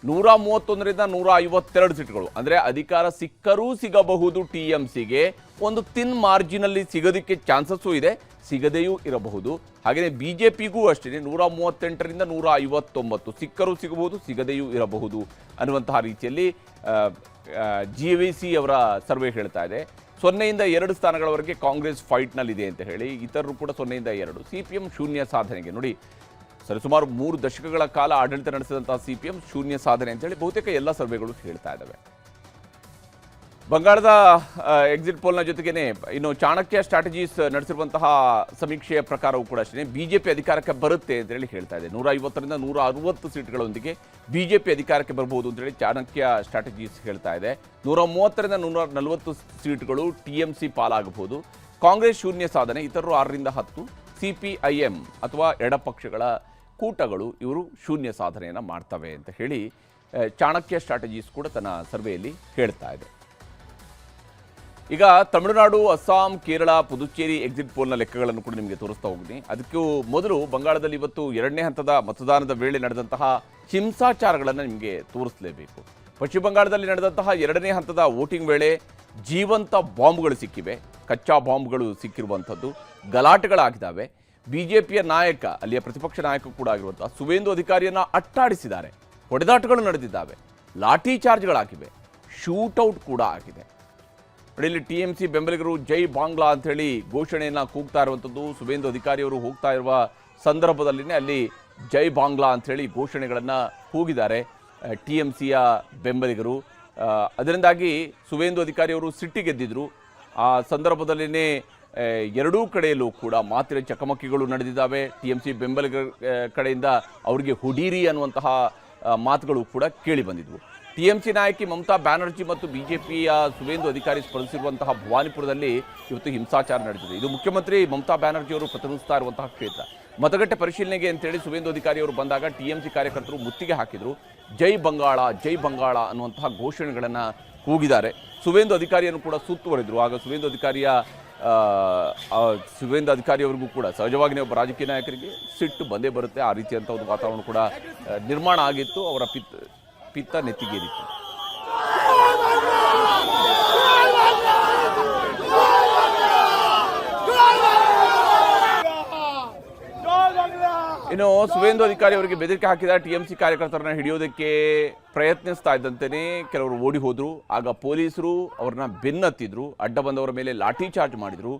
131ರಿಂದ 152 ಸೀಟ್ಗಳು, ಅಂದರೆ ಅಧಿಕಾರ ಸಿಕ್ಕರೂ ಸಿಗಬಹುದು TMCಗೆ, ಒಂದು ತಿನ್ ಮಾರ್ಜಿನಲ್ಲಿ ಸಿಗೋದಕ್ಕೆ ಚಾನ್ಸಸ್ಸು ಇದೆ, ಸಿಗದೆಯೂ ಇರಬಹುದು. ಹಾಗೆಯೇ ಬಿಜೆಪಿಗೂ ಅಷ್ಟೇ 138ರಿಂದ 159 ಸಿಕ್ಕರೂ ಸಿಗಬಹುದು, ಸಿಗದೆಯೂ ಇರಬಹುದು ಅನ್ನುವಂತಹ ರೀತಿಯಲ್ಲಿ JVC ಅವರ ಸರ್ವೆ ಹೇಳ್ತಾ ಇದೆ. 0ಯಿಂದ 2 ಸ್ಥಾನಗಳವರೆಗೆ ಕಾಂಗ್ರೆಸ್ ಫೈಟ್ನಲ್ಲಿದೆ ಅಂತ ಹೇಳಿ, ಇತರರು ಕೂಡ 0ಯಿಂದ 2. CPM ಶೂನ್ಯ ಸಾಧನೆಗೆ, ನೋಡಿ ಸರಿಸುಮಾರು 3 ದಶಕಗಳ ಕಾಲ ಆಡಳಿತ ನಡೆಸಿದಂತಹ CPM ಶೂನ್ಯ ಸಾಧನೆ ಅಂತ ಹೇಳಿ ಬಹುತೇಕ ಎಲ್ಲ ಸರ್ವೆಗಳು ಹೇಳ್ತಾ ಇದ್ದಾವೆ. ಬಂಗಾಳದ ಎಕ್ಸಿಟ್ ಪೋಲ್ನ ಜೊತೆಗೇನೆ ಇನ್ನು ಚಾಣಕ್ಯ ಸ್ಟ್ರಾಟಜೀಸ್ ನಡೆಸಿರುವಂತಹ ಸಮೀಕ್ಷೆಯ ಪ್ರಕಾರವೂ ಕೂಡ ಅಷ್ಟೇ ಬಿಜೆಪಿ ಅಧಿಕಾರಕ್ಕೆ ಬರುತ್ತೆ ಅಂತ ಹೇಳಿ ಹೇಳ್ತಾ ಇದೆ. 150ರಿಂದ 160 ಸೀಟ್ಗಳೊಂದಿಗೆ ಬಿಜೆಪಿ ಅಧಿಕಾರಕ್ಕೆ ಬರಬಹುದು ಅಂತ ಹೇಳಿ ಚಾಣಕ್ಯ ಸ್ಟ್ರಾಟಜೀಸ್ ಹೇಳ್ತಾ ಇದೆ. 130ರಿಂದ 140 ಸೀಟ್ಗಳು ಟಿಎಂಸಿ ಪಾಲಾಗಬಹುದು. ಕಾಂಗ್ರೆಸ್ ಶೂನ್ಯ ಸಾಧನೆ, ಇತರರು 6ರಿಂದ 10, ಸಿಪಿಐಎಂ ಅಥವಾ ಎಡಪಕ್ಷಗಳ ಕೂಟಗಳು ಇವರು ಶೂನ್ಯ ಸಾಧನೆಯನ್ನು ಮಾಡ್ತವೆ ಅಂತ ಹೇಳಿ ಚಾಣಕ್ಯ ಸ್ಟ್ರಾಟಜೀಸ್ ಕೂಡ ತನ್ನ ಸರ್ವೆಯಲ್ಲಿ ಹೇಳ್ತಾ ಇದೆ. ಈಗ ತಮಿಳುನಾಡು, ಅಸ್ಸಾಂ, ಕೇರಳ, ಪುದುಚೇರಿ ಎಕ್ಸಿಟ್ ಪೋಲ್ನ ಲೆಕ್ಕಗಳನ್ನು ಕೂಡ ನಿಮಗೆ ತೋರಿಸ್ತಾ ಹೋಗ್ತೀನಿ. ಅದಕ್ಕೂ ಮೊದಲು ಬಂಗಾಳದಲ್ಲಿ ಇವತ್ತು 2ನೇ ಹಂತದ ಮತದಾನದ ವೇಳೆ ನಡೆದಂತಹ ಹಿಂಸಾಚಾರಗಳನ್ನು ನಿಮಗೆ ತೋರಿಸಲೇಬೇಕು. ಪಶ್ಚಿಮ ಬಂಗಾಳದಲ್ಲಿ ನಡೆದಂತಹ 2ನೇ ಹಂತದ ವೋಟಿಂಗ್ ವೇಳೆ ಜೀವಂತ ಬಾಂಬ್ಗಳು ಸಿಕ್ಕಿವೆ, ಕಚ್ಚಾ ಬಾಂಬ್ಗಳು ಸಿಕ್ಕಿರುವಂಥದ್ದು, ಗಲಾಟೆಗಳಾಗಿದ್ದಾವೆ. ಬಿಜೆಪಿಯ ನಾಯಕ, ಅಲ್ಲಿಯ ಪ್ರತಿಪಕ್ಷ ನಾಯಕ ಕೂಡ ಆಗಿರುವಂತಹ ಸುವೇಂದು ಅಧಿಕಾರಿಯನ್ನು ಅಟ್ಟಾಡಿಸಿದ್ದಾರೆ, ಹೊಡೆದಾಟಗಳು ನಡೆದಿದ್ದಾವೆ, ಲಾಠಿ ಚಾರ್ಜ್ಗಳಾಗಿವೆ, ಶೂಟೌಟ್ ಕೂಡ ಆಗಿದೆ. ಇಲ್ಲಿ ಟಿಎಂಸಿ ಬೆಂಬಲಿಗರು ಜೈ ಬಾಂಗ್ಲಾ ಅಂತ ಹೇಳಿ ಘೋಷಣೆಯನ್ನು ಕೂಗ್ತಾ ಇರುವಂಥದ್ದು. ಸುವೇಂದು ಅಧಿಕಾರಿಯವರು ಹೋಗ್ತಾ ಇರುವ ಸಂದರ್ಭದಲ್ಲಿನೇ ಅಲ್ಲಿ ಜೈ ಬಾಂಗ್ಲಾ ಅಂತ ಹೇಳಿ ಘೋಷಣೆಗಳನ್ನು ಕೂಗಿದ್ದಾರೆ ಟಿಎಂಸಿಯ ಬೆಂಬಲಿಗರು. ಅದರಿಂದಾಗಿ ಸುವೇಂದು ಅಧಿಕಾರಿಯವರು ಸಿಟ್ಟಿಗೆದ್ದಿದ್ರು. ಆ ಸಂದರ್ಭದಲ್ಲಿನೇ ಎರಡೂ ಕಡೆಯಲ್ಲೂ ಕೂಡ ಮಾತಿನ ಚಕಮಕಿಗಳು ನಡೆದಿದ್ದಾವೆ. ಟಿಎಂಸಿ ಬೆಂಬಲಿಗರ ಕಡೆಯಿಂದ ಅವರಿಗೆ ಹುಡೀರಿ ಅನ್ನುವಂತಹ ಮಾತುಗಳು ಕೂಡ ಕೇಳಿ ಬಂದಿದ್ವು. ಟಿಎಂಸಿ ನಾಯಕಿ ಮಮತಾ ಬ್ಯಾನರ್ಜಿ ಮತ್ತು ಬಿಜೆಪಿಯ ಸುವೇಂದು ಅಧಿಕಾರಿ ಸ್ಪರ್ಧಿಸಿರುವಂತಹ ಭವಾನಿಪುರದಲ್ಲಿ ಇವತ್ತು ಹಿಂಸಾಚಾರ ನಡೆದಿದೆ. ಇದು ಮುಖ್ಯಮಂತ್ರಿ ಮಮತಾ ಬ್ಯಾನರ್ಜಿ ಅವರು ಪ್ರತಿನಿಧಿಸ್ತಾ ಇರುವಂತಹ ಕ್ಷೇತ್ರ. ಮತಗಟ್ಟೆ ಪರಿಶೀಲನೆಗೆ ಅಂತೇಳಿ ಸುವೇಂದು ಅಧಿಕಾರಿ ಅವರು ಬಂದಾಗ ಟಿಎಂಸಿ ಕಾರ್ಯಕರ್ತರು ಮುತ್ತಿಗೆ ಹಾಕಿದ್ರು. ಜೈ ಬಂಗಾಳ, ಜೈ ಬಂಗಾಳ ಅನ್ನುವಂತಹ ಘೋಷಣೆಗಳನ್ನು ಕೂಗಿದ್ದಾರೆ. ಸುವೇಂದು ಅಧಿಕಾರಿಯನ್ನು ಕೂಡ ಸುತ್ತುವರಿದ್ರು. ಆಗ ಸುವೇಂದು ಅಧಿಕಾರಿಯವರಿಗೂ ಕೂಡ ಸಹಜವಾಗಿ ಒಬ್ಬ ರಾಜಕೀಯ ನಾಯಕರಿಗೆ ಸಿಟ್ಟು ಬಂದೇ ಬರುತ್ತೆ. ಆ ರೀತಿಯಂಥ ಒಂದು ವಾತಾವರಣ ಕೂಡ ನಿರ್ಮಾಣ ಆಗಿತ್ತು. ಅವರ ಪಿತ್ತ ನೆತ್ತಿಗೇರಿತ್ತು. ಇನ್ನು ಸುವೇಂದು ಅಧಿಕಾರಿ ಅವರಿಗೆ ಬೆದರಿಕೆ ಹಾಕಿದ ಟಿಎಂಸಿ ಕಾರ್ಯಕರ್ತರನ್ನ ಹಿಡಿಯೋದಕ್ಕೆ ಪ್ರಯತ್ನಿಸ್ತಾ ಇದ್ದಂತೆಯೇ ಕೆಲವರು ಓಡಿ ಹೋದ್ರು. ಆಗ ಪೊಲೀಸರು ಅವ್ರನ್ನ ಬೆನ್ನತ್ತಿದ್ರು, ಅಡ್ಡ ಬಂದವರ ಮೇಲೆ ಲಾಠಿ ಚಾರ್ಜ್ ಮಾಡಿದ್ರು,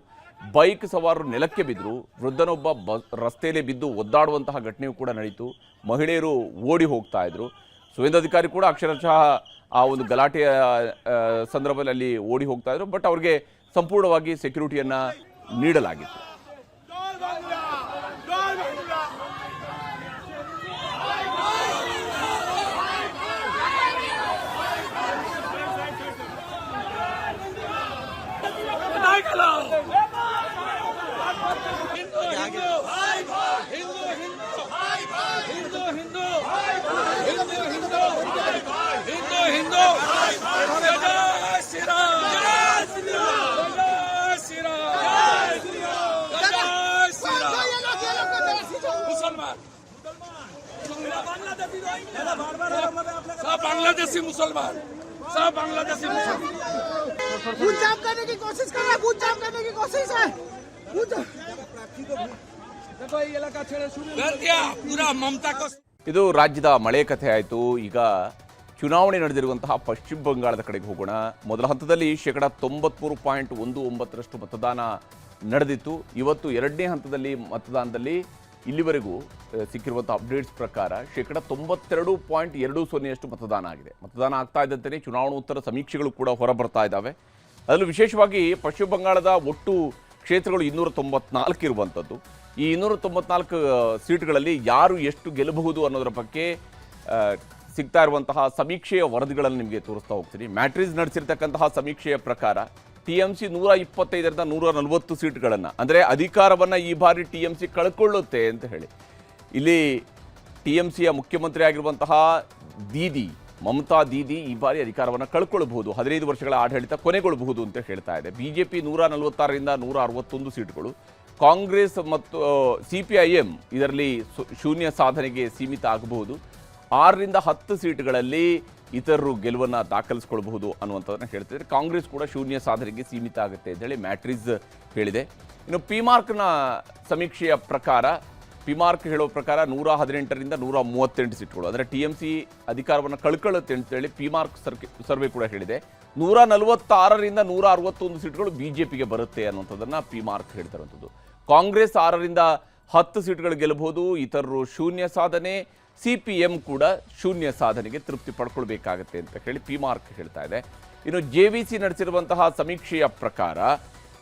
ಬೈಕ್ ಸವಾರರು ನೆಲಕ್ಕೆ ಬಿದ್ದರು, ವೃದ್ಧನೊಬ್ಬ ರಸ್ತೆಯಲ್ಲೇ ಬಿದ್ದು ಒದ್ದಾಡುವಂತಹ ಘಟನೆಯೂ ಕೂಡ ನಡೀತು. ಮಹಿಳೆಯರು ಓಡಿ ಹೋಗ್ತಾ ಇದ್ರು. ಸುವೇಂದು ಅಧಿಕಾರಿ ಕೂಡ ಅಕ್ಷರಶಃ ಆ ಒಂದು ಗಲಾಟೆಯ ಸಂದರ್ಭದಲ್ಲಿ ಅಲ್ಲಿ ಓಡಿ ಹೋಗ್ತಾ ಇದ್ರು. ಬಟ್ ಅವ್ರಿಗೆ ಸಂಪೂರ್ಣವಾಗಿ ಸೆಕ್ಯೂರಿಟಿಯನ್ನು ನೀಡಲಾಗಿತ್ತು. बांग्लादेशी मुसलमान, सब बांग्लादेशी मुसलमान खून जाम करने की कोशिश कर रहा है, खून जाम करने की कोशिश है। देखो ये इलाका छेड़े शुरू कर दिया पूरा ममता को. ಇದು ರಾಜ್ಯದ ಮಳೆ ಕಥೆ ಆಯಿತು. ಈಗ ಚುನಾವಣೆ ನಡೆದಿರುವಂತಹ ಪಶ್ಚಿಮ ಬಂಗಾಳದ ಕಡೆಗೆ ಹೋಗೋಣ. ಮೊದಲ ಹಂತದಲ್ಲಿ 93.19% ಮತದಾನ ನಡೆದಿತ್ತು. ಇವತ್ತು 2ನೇ ಹಂತದಲ್ಲಿ ಮತದಾನದಲ್ಲಿ ಇಲ್ಲಿವರೆಗೂ ಸಿಕ್ಕಿರುವಂಥ ಅಪ್ಡೇಟ್ಸ್ ಪ್ರಕಾರ 92.20% ಮತದಾನ ಆಗಿದೆ. ಮತದಾನ ಆಗ್ತಾ ಇದ್ದಂತೆಯೇ ಚುನಾವಣೋತ್ತರ ಸಮೀಕ್ಷೆಗಳು ಕೂಡ ಹೊರಬರ್ತಾ ಇದ್ದಾವೆ. ಅದರಲ್ಲೂ ವಿಶೇಷವಾಗಿ ಪಶ್ಚಿಮ ಬಂಗಾಳದ ಒಟ್ಟು ಕ್ಷೇತ್ರಗಳು 294 ಇರುವಂಥದ್ದು. ಈ 294 ಸೀಟ್ಗಳಲ್ಲಿ ಯಾರು ಎಷ್ಟು ಗೆಲ್ಲಬಹುದು ಅನ್ನೋದರ ಬಗ್ಗೆ ಸಿಗ್ತಾ ಇರುವಂತಹ ಸಮೀಕ್ಷೆಯ ವರದಿಗಳನ್ನು ನಿಮಗೆ ತೋರಿಸ್ತಾ ಹೋಗ್ತೀನಿ. ಮ್ಯಾಟ್ರಿಸ್ ನಡೆಸಿರ್ತಕ್ಕಂತಹ ಸಮೀಕ್ಷೆಯ ಪ್ರಕಾರ ಟಿಎಂಸಿ 125ರಿಂದ 140 ಸೀಟ್ಗಳನ್ನು, ಅಂದರೆ ಅಧಿಕಾರವನ್ನು ಈ ಬಾರಿ ಟಿಎಂಸಿ ಕಳ್ಕೊಳ್ಳುತ್ತೆ ಅಂತ ಹೇಳಿ. ಇಲ್ಲಿ ಟಿಎಂಸಿಯ ಮುಖ್ಯಮಂತ್ರಿ ಆಗಿರುವಂತಹ ಮಮತಾ ದೀದಿ ಈ ಬಾರಿ ಅಧಿಕಾರವನ್ನು ಕಳ್ಕೊಳ್ಬಹುದು, 15 ವರ್ಷಗಳ ಆಡಳಿತ ಕೊನೆಗೊಳ್ಳಬಹುದು ಅಂತ ಹೇಳ್ತಾ ಇದೆ. ಬಿಜೆಪಿ 146ರಿಂದ 161 ಸೀಟ್ಗಳು, ಕಾಂಗ್ರೆಸ್ ಮತ್ತು ಸಿಪಿಐಎಂ ಇದರಲ್ಲಿ ಶೂನ್ಯ ಸಾಧನೆಗೆ ಸೀಮಿತ ಆಗಬಹುದು. 6ರಿಂದ 10 ಸೀಟ್ಗಳಲ್ಲಿ ಇತರರು ಗೆಲುವನ್ನು ದಾಖಲಿಸಿಕೊಳ್ಳಬಹುದು ಅನ್ನುವಂಥದ್ದನ್ನು ಹೇಳ್ತಿದ್ದಾರೆ. ಕಾಂಗ್ರೆಸ್ ಕೂಡ ಶೂನ್ಯ ಸಾಧನೆಗೆ ಸೀಮಿತ ಆಗುತ್ತೆ ಅಂತೇಳಿ ಮ್ಯಾಟ್ರಿಸ್ ಹೇಳಿದೆ. ಇನ್ನು ಪಿಮಾರ್ಕ್ನ ಸಮೀಕ್ಷೆಯ ಪ್ರಕಾರ, ಪಿಮಾರ್ಕ್ ಹೇಳೋ ಪ್ರಕಾರ 118ರಿಂದ 138 ಸೀಟ್ಗಳು, ಅಂದರೆ ಟಿಎಂಸಿ ಅಧಿಕಾರವನ್ನು ಕಳ್ಕೊಳ್ಳುತ್ತೆ ಅಂತೇಳಿ ಪಿಮಾರ್ಕ್ ಸರ್ವೆ ಕೂಡ ಹೇಳಿದೆ. 146ರಿಂದ 161 ಸೀಟ್ಗಳು ಬಿಜೆಪಿಗೆ ಬರುತ್ತೆ ಅನ್ನುವಂಥದ್ದನ್ನು ಪಿಮಾರ್ಕ್ ಹೇಳ್ತಾ ಇರುವಂಥದ್ದು. ಕಾಂಗ್ರೆಸ್ 6ರಿಂದ 10 ಸೀಟ್ಗಳು ಗೆಲ್ಲಬಹುದು, ಇತರರು ಶೂನ್ಯ ಸಾಧನೆ, ಸಿಪಿಎಂ ಕೂಡ ಶೂನ್ಯ ಸಾಧನೆಗೆ ತೃಪ್ತಿ ಪಡ್ಕೊಳ್ಬೇಕಾಗತ್ತೆ ಅಂತ ಹೇಳಿ ಪಿಮಾರ್ಕ್ ಹೇಳ್ತಾ ಇದೆ. ಇನ್ನು JVC ನಡೆಸಿರುವಂತಹ ಸಮೀಕ್ಷೆಯ ಪ್ರಕಾರ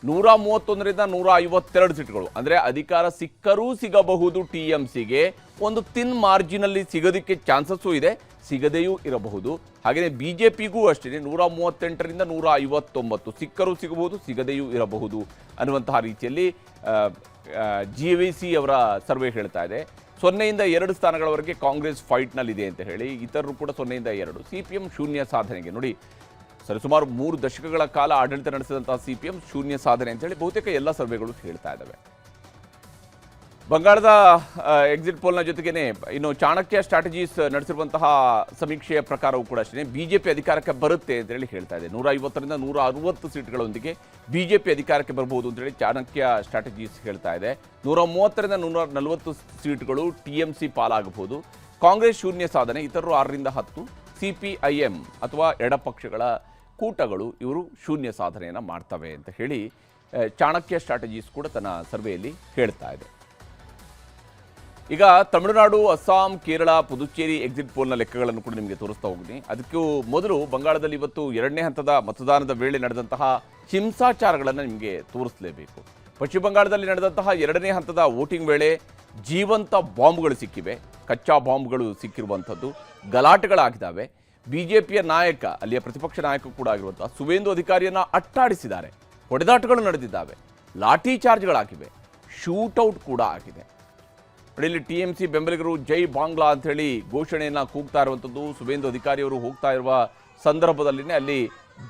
131ರಿಂದ 152 ಸೀಟ್ಗಳು, ಅಂದರೆ ಅಧಿಕಾರ ಸಿಕ್ಕರೂ ಸಿಗಬಹುದು TMCಗೆ, ಒಂದು ತಿನ್ ಮಾರ್ಜಿನಲ್ಲಿ ಸಿಗೋದಕ್ಕೆ ಚಾನ್ಸಸ್ಸು ಇದೆ, ಸಿಗದೆಯೂ ಇರಬಹುದು. ಹಾಗೆಯೇ BJPಗೂ ಅಷ್ಟೇ 138ರಿಂದ 159 ಸಿಕ್ಕರೂ ಸಿಗಬಹುದು, ಸಿಗದೆಯೂ ಇರಬಹುದು ಅನ್ನುವಂತಹ ರೀತಿಯಲ್ಲಿ JVC ಅವರ ಸರ್ವೆ ಹೇಳ್ತಾ ಇದೆ. 0ಯಿಂದ 2 ಸ್ಥಾನಗಳವರೆಗೆ ಕಾಂಗ್ರೆಸ್ ಫೈಟ್ನಲ್ಲಿದೆ ಅಂತ ಹೇಳಿ, ಇತರರು ಕೂಡ 0ಯಿಂದ 2. CPM ಶೂನ್ಯ ಸಾಧನೆಗೆ, ನೋಡಿ ಸರಿಸುಮಾರು 3 ದಶಕಗಳ ಕಾಲ ಆಡಳಿತ ನಡೆಸಿದಂತಹ CPM ಶೂನ್ಯ ಸಾಧನೆ ಅಂತ ಹೇಳಿ ಬಹುತೇಕ ಎಲ್ಲ ಸರ್ವೆಗಳು ಹೇಳ್ತಾ ಇದ್ದಾವೆ. ಬಂಗಾಳದ ಎಕ್ಸಿಟ್ ಪೋಲ್ನ ಜೊತೆಗೇನೆ ಇನ್ನು ಚಾಣಕ್ಯ ಸ್ಟ್ರಾಟಜೀಸ್ ನಡೆಸಿರುವಂತಹ ಸಮೀಕ್ಷೆಯ ಪ್ರಕಾರವೂ ಕೂಡ ಅಷ್ಟೇ BJP ಅಧಿಕಾರಕ್ಕೆ ಬರುತ್ತೆ ಅಂತ ಹೇಳಿ ಹೇಳ್ತಾ ಇದೆ. 150ರಿಂದ 160 ಸೀಟ್ಗಳೊಂದಿಗೆ BJP ಅಧಿಕಾರಕ್ಕೆ ಬರಬಹುದು ಅಂತ ಹೇಳಿ ಚಾಣಕ್ಯ ಸ್ಟ್ರಾಟಜೀಸ್ ಹೇಳ್ತಾ ಇದೆ. 130ರಿಂದ 140 ಸೀಟ್ಗಳು TMC ಪಾಲಾಗಬಹುದು. ಕಾಂಗ್ರೆಸ್ ಶೂನ್ಯ ಸಾಧನೆ, ಇತರರು 6ರಿಂದ 10, CPIM ಅಥವಾ ಎಡಪಕ್ಷಗಳ ಕೂಟಗಳು ಇವರು ಶೂನ್ಯ ಸಾಧನೆಯನ್ನು ಮಾಡ್ತವೆ ಅಂತ ಹೇಳಿ ಚಾಣಕ್ಯ ಸ್ಟ್ರಾಟಜೀಸ್ ಕೂಡ ತನ್ನ ಸರ್ವೆಯಲ್ಲಿ ಹೇಳ್ತಾ ಇದೆ. ಈಗ ತಮಿಳುನಾಡು, ಅಸ್ಸಾಂ, ಕೇರಳ, ಪುದುಚೇರಿ ಎಕ್ಸಿಟ್ ಪೋಲ್ನ ಲೆಕ್ಕಗಳನ್ನು ಕೂಡ ನಿಮಗೆ ತೋರಿಸ್ತಾ ಹೋಗ್ತೀನಿ. ಅದಕ್ಕೂ ಮೊದಲು ಬಂಗಾಳದಲ್ಲಿ ಇವತ್ತು 2ನೇ ಹಂತದ ಮತದಾನದ ವೇಳೆ ನಡೆದಂತಹ ಹಿಂಸಾಚಾರಗಳನ್ನು ನಿಮಗೆ ತೋರಿಸಲೇಬೇಕು. ಪಶ್ಚಿಮ ಬಂಗಾಳದಲ್ಲಿ ನಡೆದಂತಹ 2ನೇ ಹಂತದ ವೋಟಿಂಗ್ ವೇಳೆ ಜೀವಂತ ಬಾಂಬ್ಗಳು ಸಿಕ್ಕಿವೆ, ಕಚ್ಚಾ ಬಾಂಬ್ಗಳು ಸಿಕ್ಕಿರುವಂಥದ್ದು, ಗಲಾಟೆಗಳಾಗಿದ್ದಾವೆ. BJPಯ ನಾಯಕ, ಅಲ್ಲಿಯ ಪ್ರತಿಪಕ್ಷ ನಾಯಕ ಕೂಡ ಆಗಿರುವಂತಹ ಸುವೇಂದು ಅಧಿಕಾರಿಯನ್ನು ಅಟ್ಟಾಡಿಸಿದ್ದಾರೆ, ಹೊಡೆದಾಟಗಳು ನಡೆದಿದ್ದಾವೆ, ಲಾಠಿ ಚಾರ್ಜ್ಗಳಾಗಿವೆ, ಶೂಟೌಟ್ ಕೂಡ ಆಗಿದೆ. ಇಲ್ಲಿ TMC ಬೆಂಬಲಿಗರು ಜೈ ಬಾಂಗ್ಲಾ ಅಂತ ಹೇಳಿ ಘೋಷಣೆಯನ್ನು ಕೂಗ್ತಾ ಇರುವಂಥದ್ದು. ಸುವೇಂದು ಅಧಿಕಾರಿಯವರು ಹೋಗ್ತಾ ಇರುವ ಸಂದರ್ಭದಲ್ಲಿನೇ ಅಲ್ಲಿ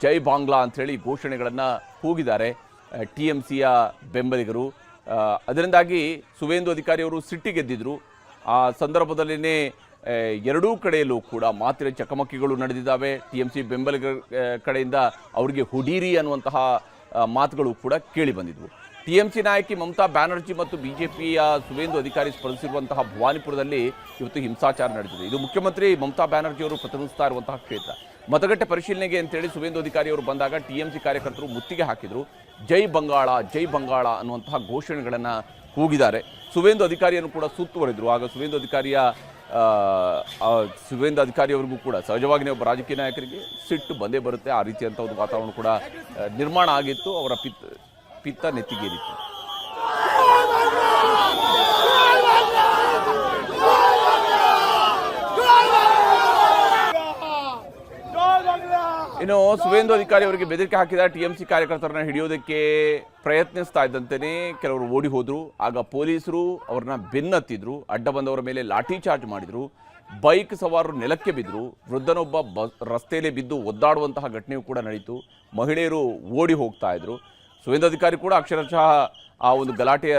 ಜೈ ಬಾಂಗ್ಲಾ ಅಂತ ಹೇಳಿ ಘೋಷಣೆಗಳನ್ನು ಕೂಗಿದ್ದಾರೆ TMCಯ ಬೆಂಬಲಿಗರು. ಅದರಿಂದಾಗಿ ಸುವೇಂದು ಅಧಿಕಾರಿಯವರು ಸಿಟ್ಟಿಗೆದ್ದಿದ್ರು. ಆ ಸಂದರ್ಭದಲ್ಲಿನೇ ಎರಡೂ ಕಡೆಯಲ್ಲೂ ಕೂಡ ಮಾತಿನ ಚಕಮಕಿಗಳು ನಡೆದಿದ್ದಾವೆ. TMC ಬೆಂಬಲಿಗರ ಕಡೆಯಿಂದ ಅವರಿಗೆ ಹುಡೀರಿ ಅನ್ನುವಂತಹ ಮಾತುಗಳು ಕೂಡ ಕೇಳಿ ಬಂದಿದ್ವು. TMC ನಾಯಕಿ ಮಮತಾ ಬ್ಯಾನರ್ಜಿ ಮತ್ತು BJPಯ ಸುವೇಂದು ಅಧಿಕಾರಿ ಸ್ಪರ್ಧಿಸಿರುವಂತಹ ಭವಾನಿಪುರದಲ್ಲಿ ಇವತ್ತು ಹಿಂಸಾಚಾರ ನಡೆದಿದೆ. ಇದು ಮುಖ್ಯಮಂತ್ರಿ ಮಮತಾ ಬ್ಯಾನರ್ಜಿ ಅವರು ಪ್ರತಿನಿಧಿಸ್ತಾ ಇರುವಂತಹ ಕ್ಷೇತ್ರ. ಮತಗಟ್ಟೆ ಪರಿಶೀಲನೆಗೆ ಅಂತೇಳಿ ಸುವೇಂದು ಅಧಿಕಾರಿ ಅವರು ಬಂದಾಗ TMC ಕಾರ್ಯಕರ್ತರು ಮುತ್ತಿಗೆ ಹಾಕಿದರು. ಜೈ ಬಂಗಾಳ, ಜೈ ಬಂಗಾಳ ಅನ್ನುವಂತಹ ಘೋಷಣೆಗಳನ್ನು ಕೂಗಿದ್ದಾರೆ. ಸುವೇಂದು ಅಧಿಕಾರಿಯನ್ನು ಕೂಡ ಸುತ್ತುವರಿದ್ರು. ಆಗ ಸುವೇಂದು ಅಧಿಕಾರಿಯವರಿಗೂ ಕೂಡ ಸಹಜವಾಗಿ ಒಬ್ಬ ರಾಜಕೀಯ ನಾಯಕರಿಗೆ ಸಿಟ್ಟು ಬಂದೇ ಬರುತ್ತೆ. ಆ ರೀತಿಯಂಥ ಒಂದು ವಾತಾವರಣ ಕೂಡ ನಿರ್ಮಾಣ ಆಗಿತ್ತು. ಅವರ ಪಿತ್ತ ನೆತ್ತಿಗೇರಿತ್ತು. ಇನ್ನು ಸುವೇಂದು ಅಧಿಕಾರಿ ಅವರಿಗೆ ಬೆದರಿಕೆ ಹಾಕಿದ TMC ಕಾರ್ಯಕರ್ತರನ್ನ ಹಿಡಿಯೋದಕ್ಕೆ ಪ್ರಯತ್ನಿಸ್ತಾ ಇದ್ದಂತೆಯೇ ಕೆಲವರು ಓಡಿ ಹೋದ್ರು. ಆಗ ಪೊಲೀಸರು ಅವ್ರನ್ನ ಬೆನ್ನತ್ತಿದ್ರು, ಅಡ್ಡ ಬಂದವರ ಮೇಲೆ ಲಾಠಿ ಚಾರ್ಜ್ ಮಾಡಿದ್ರು, ಬೈಕ್ ಸವಾರರು ನೆಲಕ್ಕೆ ಬಿದ್ದರು, ವೃದ್ಧನೊಬ್ಬ ರಸ್ತೆಯಲ್ಲೇ ಬಿದ್ದು ಒದ್ದಾಡುವಂತಹ ಘಟನೆಯೂ ಕೂಡ ನಡೀತು. ಮಹಿಳೆಯರು ಓಡಿ ಹೋಗ್ತಾ ಇದ್ರು. ಸುವೇಂದು ಅಧಿಕಾರಿ ಕೂಡ ಅಕ್ಷರಶಃ ಆ ಒಂದು ಗಲಾಟೆಯ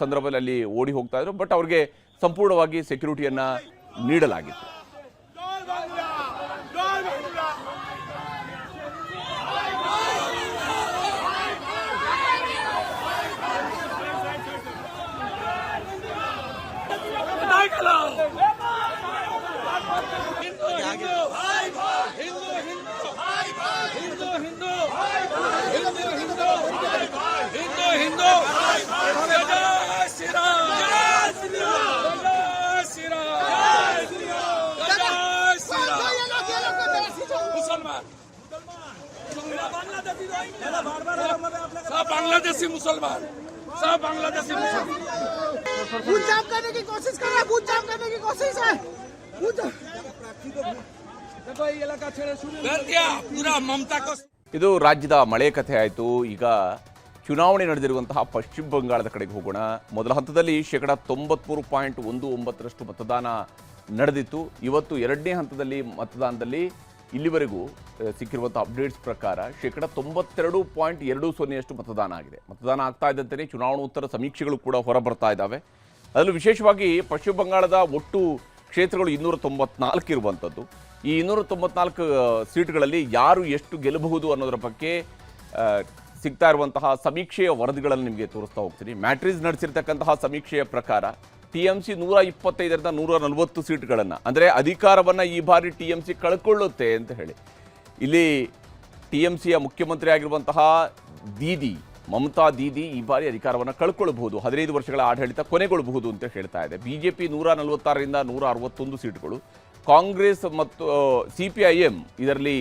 ಸಂದರ್ಭದಲ್ಲಿ ಅಲ್ಲಿ ಓಡಿ ಹೋಗ್ತಾ ಇದ್ರು. ಬಟ್ ಅವ್ರಿಗೆ ಸಂಪೂರ್ಣವಾಗಿ ಸೆಕ್ಯೂರಿಟಿಯನ್ನು ನೀಡಲಾಗಿತ್ತು. बांग्लादेशी मुसलमान, सब बांग्लादेशी मुसलमान बूथ जाम करने की कोशिश कर रहा है, बूथ जाम करने की कोशिश है। देखो ये इलाका छेड़े शुरू कर दिया पूरा ममता को. ಇದು ರಾಜ್ಯದ ಮಳೆ ಕಥೆ ಆಯಿತು. ಈಗ ಚುನಾವಣೆ ನಡೆದಿರುವಂತಹ ಪಶ್ಚಿಮ ಬಂಗಾಳದ ಕಡೆಗೆ ಹೋಗೋಣ. ಮೊದಲ ಹಂತದಲ್ಲಿ 93.19% ಮತದಾನ ನಡೆದಿತ್ತು. ಇವತ್ತು 2ನೇ ಹಂತದಲ್ಲಿ ಮತದಾನದಲ್ಲಿ ಇಲ್ಲಿವರೆಗೂ ಸಿಕ್ಕಿರುವಂಥ ಅಪ್ಡೇಟ್ಸ್ ಪ್ರಕಾರ 92.20% ಮತದಾನ ಆಗಿದೆ. ಮತದಾನ ಆಗ್ತಾ ಇದ್ದಂತೆಯೇ ಚುನಾವಣೋತ್ತರ ಸಮೀಕ್ಷೆಗಳು ಕೂಡ ಹೊರಬರ್ತಾ ಇದ್ದಾವೆ. ಅದರಲ್ಲೂ ವಿಶೇಷವಾಗಿ ಪಶ್ಚಿಮ ಬಂಗಾಳದ ಒಟ್ಟು ಕ್ಷೇತ್ರಗಳು 294 ಇರುವಂಥದ್ದು. ಈ 294 ಸೀಟ್ಗಳಲ್ಲಿ ಯಾರು ಎಷ್ಟು ಗೆಲ್ಲಬಹುದು ಅನ್ನೋದರ ಬಗ್ಗೆ ಸಿಗ್ತಾ ಇರುವಂತಹ ಸಮೀಕ್ಷೆಯ ವರದಿಗಳನ್ನು ನಿಮಗೆ ತೋರಿಸ್ತಾ ಹೋಗ್ತೀನಿ. ಮ್ಯಾಟ್ರಿಸ್ ನಡೆಸಿರ್ತಕ್ಕಂತಹ ಸಮೀಕ್ಷೆಯ ಪ್ರಕಾರ TMC 125ರಿಂದ 140 ಸೀಟ್ಗಳನ್ನು, ಅಂದರೆ ಅಧಿಕಾರವನ್ನು ಈ ಬಾರಿ TMC ಕಳ್ಕೊಳ್ಳುತ್ತೆ ಅಂತ ಹೇಳಿ. ಇಲ್ಲಿ TMCಯ ಮುಖ್ಯಮಂತ್ರಿ ಆಗಿರುವಂತಹ ಮಮತಾ ದೀದಿ ಈ ಬಾರಿ ಅಧಿಕಾರವನ್ನು ಕಳ್ಕೊಳ್ಬಹುದು, 15 ವರ್ಷಗಳ ಆಡಳಿತ ಕೊನೆಗೊಳ್ಳಬಹುದು ಅಂತ ಹೇಳ್ತಾ ಇದೆ. BJP 146ರಿಂದ 161 ಸೀಟ್ಗಳು, ಕಾಂಗ್ರೆಸ್ ಮತ್ತು CPIM ಇದರಲ್ಲಿ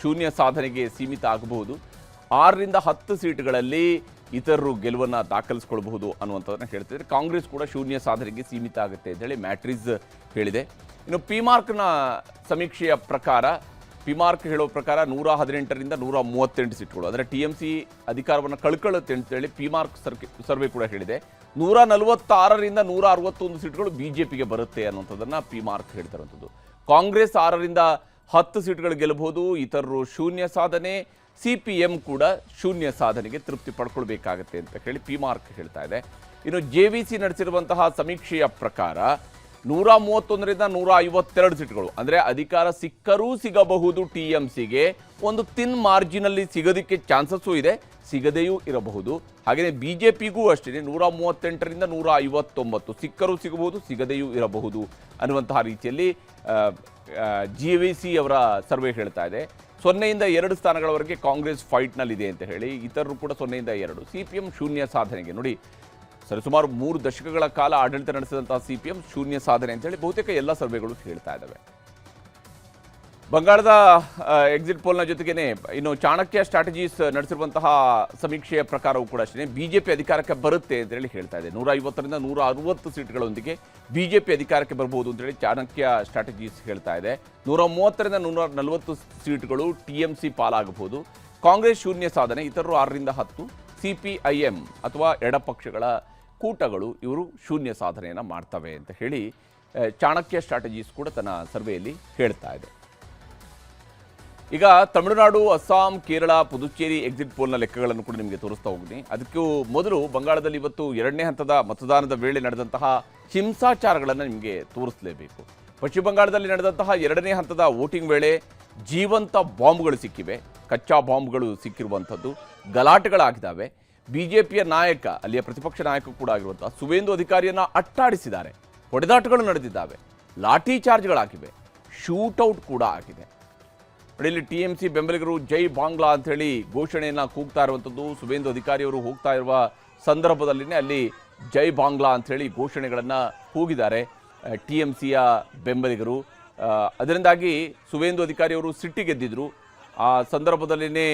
ಶೂನ್ಯ ಸಾಧನೆಗೆ ಸೀಮಿತ ಆಗಬಹುದು. 6ರಿಂದ 10 ಸೀಟ್ಗಳಲ್ಲಿ ಇತರರು ಗೆಲುವನ್ನು ದಾಖಲಿಸ್ಕೊಳ್ಬಹುದು ಅನ್ನುವಂಥದ್ದನ್ನು ಹೇಳ್ತಿದ್ದಾರೆ. ಕಾಂಗ್ರೆಸ್ ಕೂಡ ಶೂನ್ಯ ಸಾಧನೆಗೆ ಸೀಮಿತ ಆಗುತ್ತೆ ಅಂತೇಳಿ ಮ್ಯಾಟ್ರಿಸ್ ಹೇಳಿದೆ. ಇನ್ನು ಪಿಮಾರ್ಕ್ನ ಸಮೀಕ್ಷೆಯ ಪ್ರಕಾರ, ಪಿಮಾರ್ಕ್ ಹೇಳೋ ಪ್ರಕಾರ 118ರಿಂದ 138 ಸೀಟ್ಗಳು, ಅಂದರೆ TMC ಅಧಿಕಾರವನ್ನು ಕಳ್ಕೊಳ್ಳುತ್ತೆ ಅಂತೇಳಿ ಪಿಮಾರ್ಕ್ ಸರ್ವೆ ಕೂಡ ಹೇಳಿದೆ. 146ರಿಂದ 161 ಸೀಟ್ಗಳು BJPಗೆ ಬರುತ್ತೆ ಅನ್ನುವಂಥದ್ದನ್ನು ಪಿಮಾರ್ಕ್ ಹೇಳ್ತಿರುವಂಥದ್ದು. ಕಾಂಗ್ರೆಸ್ 6ರಿಂದ 10 ಸೀಟ್ಗಳು ಗೆಲ್ಲಬಹುದು, ಇತರರು ಶೂನ್ಯ ಸಾಧನೆ, CPM ಕೂಡ ಶೂನ್ಯ ಸಾಧನೆಗೆ ತೃಪ್ತಿ ಪಡ್ಕೊಳ್ಬೇಕಾಗತ್ತೆ ಅಂತ ಹೇಳಿ ಪಿಮಾರ್ಕ್ ಹೇಳ್ತಾ ಇದೆ. ಇನ್ನು JVC ನಡೆಸಿರುವಂತಹ ಸಮೀಕ್ಷೆಯ ಪ್ರಕಾರ 131ರಿಂದ 152 ಸೀಟ್ಗಳು, ಅಂದರೆ ಅಧಿಕಾರ ಸಿಕ್ಕರೂ ಸಿಗಬಹುದು TMCಗೆ, ಒಂದು ತಿನ್ ಮಾರ್ಜಿನಲ್ಲಿ ಸಿಗೋದಕ್ಕೆ ಚಾನ್ಸಸ್ಸು ಇದೆ, ಸಿಗದೆಯೂ ಇರಬಹುದು. ಹಾಗೆಯೇ BJPಗೂ ಅಷ್ಟೇ 138ರಿಂದ 159 ಸಿಕ್ಕರೂ ಸಿಗಬಹುದು, ಸಿಗದೆಯೂ ಇರಬಹುದು ಅನ್ನುವಂತಹ ರೀತಿಯಲ್ಲಿ JVC ಅವರ ಸರ್ವೆ ಹೇಳ್ತಾ ಇದೆ. 0ಯಿಂದ 2 ಸ್ಥಾನಗಳವರೆಗೆ ಕಾಂಗ್ರೆಸ್ ಫೈಟ್ನಲ್ಲಿದೆ ಅಂತ ಹೇಳಿ, ಇತರರು ಕೂಡ 0ಯಿಂದ 2. CPM ಶೂನ್ಯ ಸಾಧನೆಗೆ, ನೋಡಿ ಸರಿಸುಮಾರು 3 ದಶಕಗಳ ಕಾಲ ಆಡಳಿತ ನಡೆಸಿದಂತಹ CPM ಶೂನ್ಯ ಸಾಧನೆ ಅಂತೇಳಿ ಬಹುತೇಕ ಎಲ್ಲ ಸರ್ವೆಗಳು ಹೇಳ್ತಾ ಇದ್ದಾವೆ. ಬಂಗಾಳದ ಎಕ್ಸಿಟ್ ಪೋಲ್ನ ಜೊತೆಗೇನೆ ಇನ್ನು ಚಾಣಕ್ಯ ಸ್ಟ್ರಾಟಜೀಸ್ ನಡೆಸಿರುವಂತಹ ಸಮೀಕ್ಷೆಯ ಪ್ರಕಾರವೂ ಕೂಡ ಅಷ್ಟೇ BJP ಅಧಿಕಾರಕ್ಕೆ ಬರುತ್ತೆ ಅಂತೇಳಿ ಹೇಳ್ತಾ ಇದೆ. 150ರಿಂದ 160 ಸೀಟ್ಗಳೊಂದಿಗೆ BJP ಅಧಿಕಾರಕ್ಕೆ ಬರಬಹುದು ಅಂತೇಳಿ ಚಾಣಕ್ಯ ಸ್ಟ್ರಾಟಜೀಸ್ ಹೇಳ್ತಾ ಇದೆ. 130ರಿಂದ 140 ಸೀಟ್ಗಳು TMC ಪಾಲಾಗಬಹುದು. ಕಾಂಗ್ರೆಸ್ ಶೂನ್ಯ ಸಾಧನೆ, ಇತರರು 6ರಿಂದ 10, CPIM ಅಥವಾ ಎಡಪಕ್ಷಗಳ ಕೂಟಗಳು ಇವರು ಶೂನ್ಯ ಸಾಧನೆಯನ್ನು ಮಾಡ್ತವೆ ಅಂತ ಹೇಳಿ ಚಾಣಕ್ಯ ಸ್ಟ್ರಾಟಜೀಸ್ ಕೂಡ ತನ್ನ ಸರ್ವೆಯಲ್ಲಿ ಹೇಳ್ತಾ ಇದೆ. ಈಗ ತಮಿಳುನಾಡು, ಅಸ್ಸಾಂ, ಕೇರಳ, ಪುದುಚೇರಿ ಎಕ್ಸಿಟ್ ಪೋಲ್ನ ಲೆಕ್ಕಗಳನ್ನು ಕೂಡ ನಿಮಗೆ ತೋರಿಸ್ತಾ ಹೋಗ್ತೀನಿ. ಅದಕ್ಕೂ ಮೊದಲು ಬಂಗಾಳದಲ್ಲಿ ಇವತ್ತು 2ನೇ ಹಂತದ ಮತದಾನದ ವೇಳೆ ನಡೆದಂತಹ ಹಿಂಸಾಚಾರಗಳನ್ನು ನಿಮಗೆ ತೋರಿಸಲೇಬೇಕು. ಪಶ್ಚಿಮ ಬಂಗಾಳದಲ್ಲಿ ನಡೆದಂತಹ 2ನೇ ಹಂತದ ವೋಟಿಂಗ್ ವೇಳೆ ಜೀವಂತ ಬಾಂಬ್ಗಳು ಸಿಕ್ಕಿವೆ, ಕಚ್ಚಾ ಬಾಂಬ್ಗಳು ಸಿಕ್ಕಿರುವಂಥದ್ದು, ಗಲಾಟೆಗಳಾಗಿದ್ದಾವೆ. BJPಯ ನಾಯಕ, ಅಲ್ಲಿಯ ಪ್ರತಿಪಕ್ಷ ನಾಯಕ ಕೂಡ ಆಗಿರುವಂತಹ ಸುವೇಂದು ಅಧಿಕಾರಿಯನ್ನು ಅಟ್ಟಾಡಿಸಿದ್ದಾರೆ, ಹೊಡೆದಾಟಗಳು ನಡೆದಿದ್ದಾವೆ, ಲಾಠಿ ಚಾರ್ಜ್ಗಳಾಗಿವೆ, ಶೂಟೌಟ್ ಕೂಡ ಆಗಿದೆ. ಇಲ್ಲಿ TMC ಬೆಂಬಲಿಗರು ಜೈ ಬಾಂಗ್ಲಾ ಅಂಥೇಳಿ ಘೋಷಣೆಯನ್ನು ಕೂಗ್ತಾ ಇರುವಂಥದ್ದು. ಸುವೇಂದು ಅಧಿಕಾರಿಯವರು ಹೋಗ್ತಾ ಇರುವ ಸಂದರ್ಭದಲ್ಲಿನೇ ಅಲ್ಲಿ ಜೈ ಬಾಂಗ್ಲಾ ಅಂಥೇಳಿ ಘೋಷಣೆಗಳನ್ನು ಕೂಗಿದ್ದಾರೆ TMCಯ ಬೆಂಬಲಿಗರು. ಅದರಿಂದಾಗಿ ಸುವೇಂದು ಅಧಿಕಾರಿಯವರು ಸಿಟ್ಟಿಗೆದ್ದಿದ್ರು. ಆ ಸಂದರ್ಭದಲ್ಲಿನೇ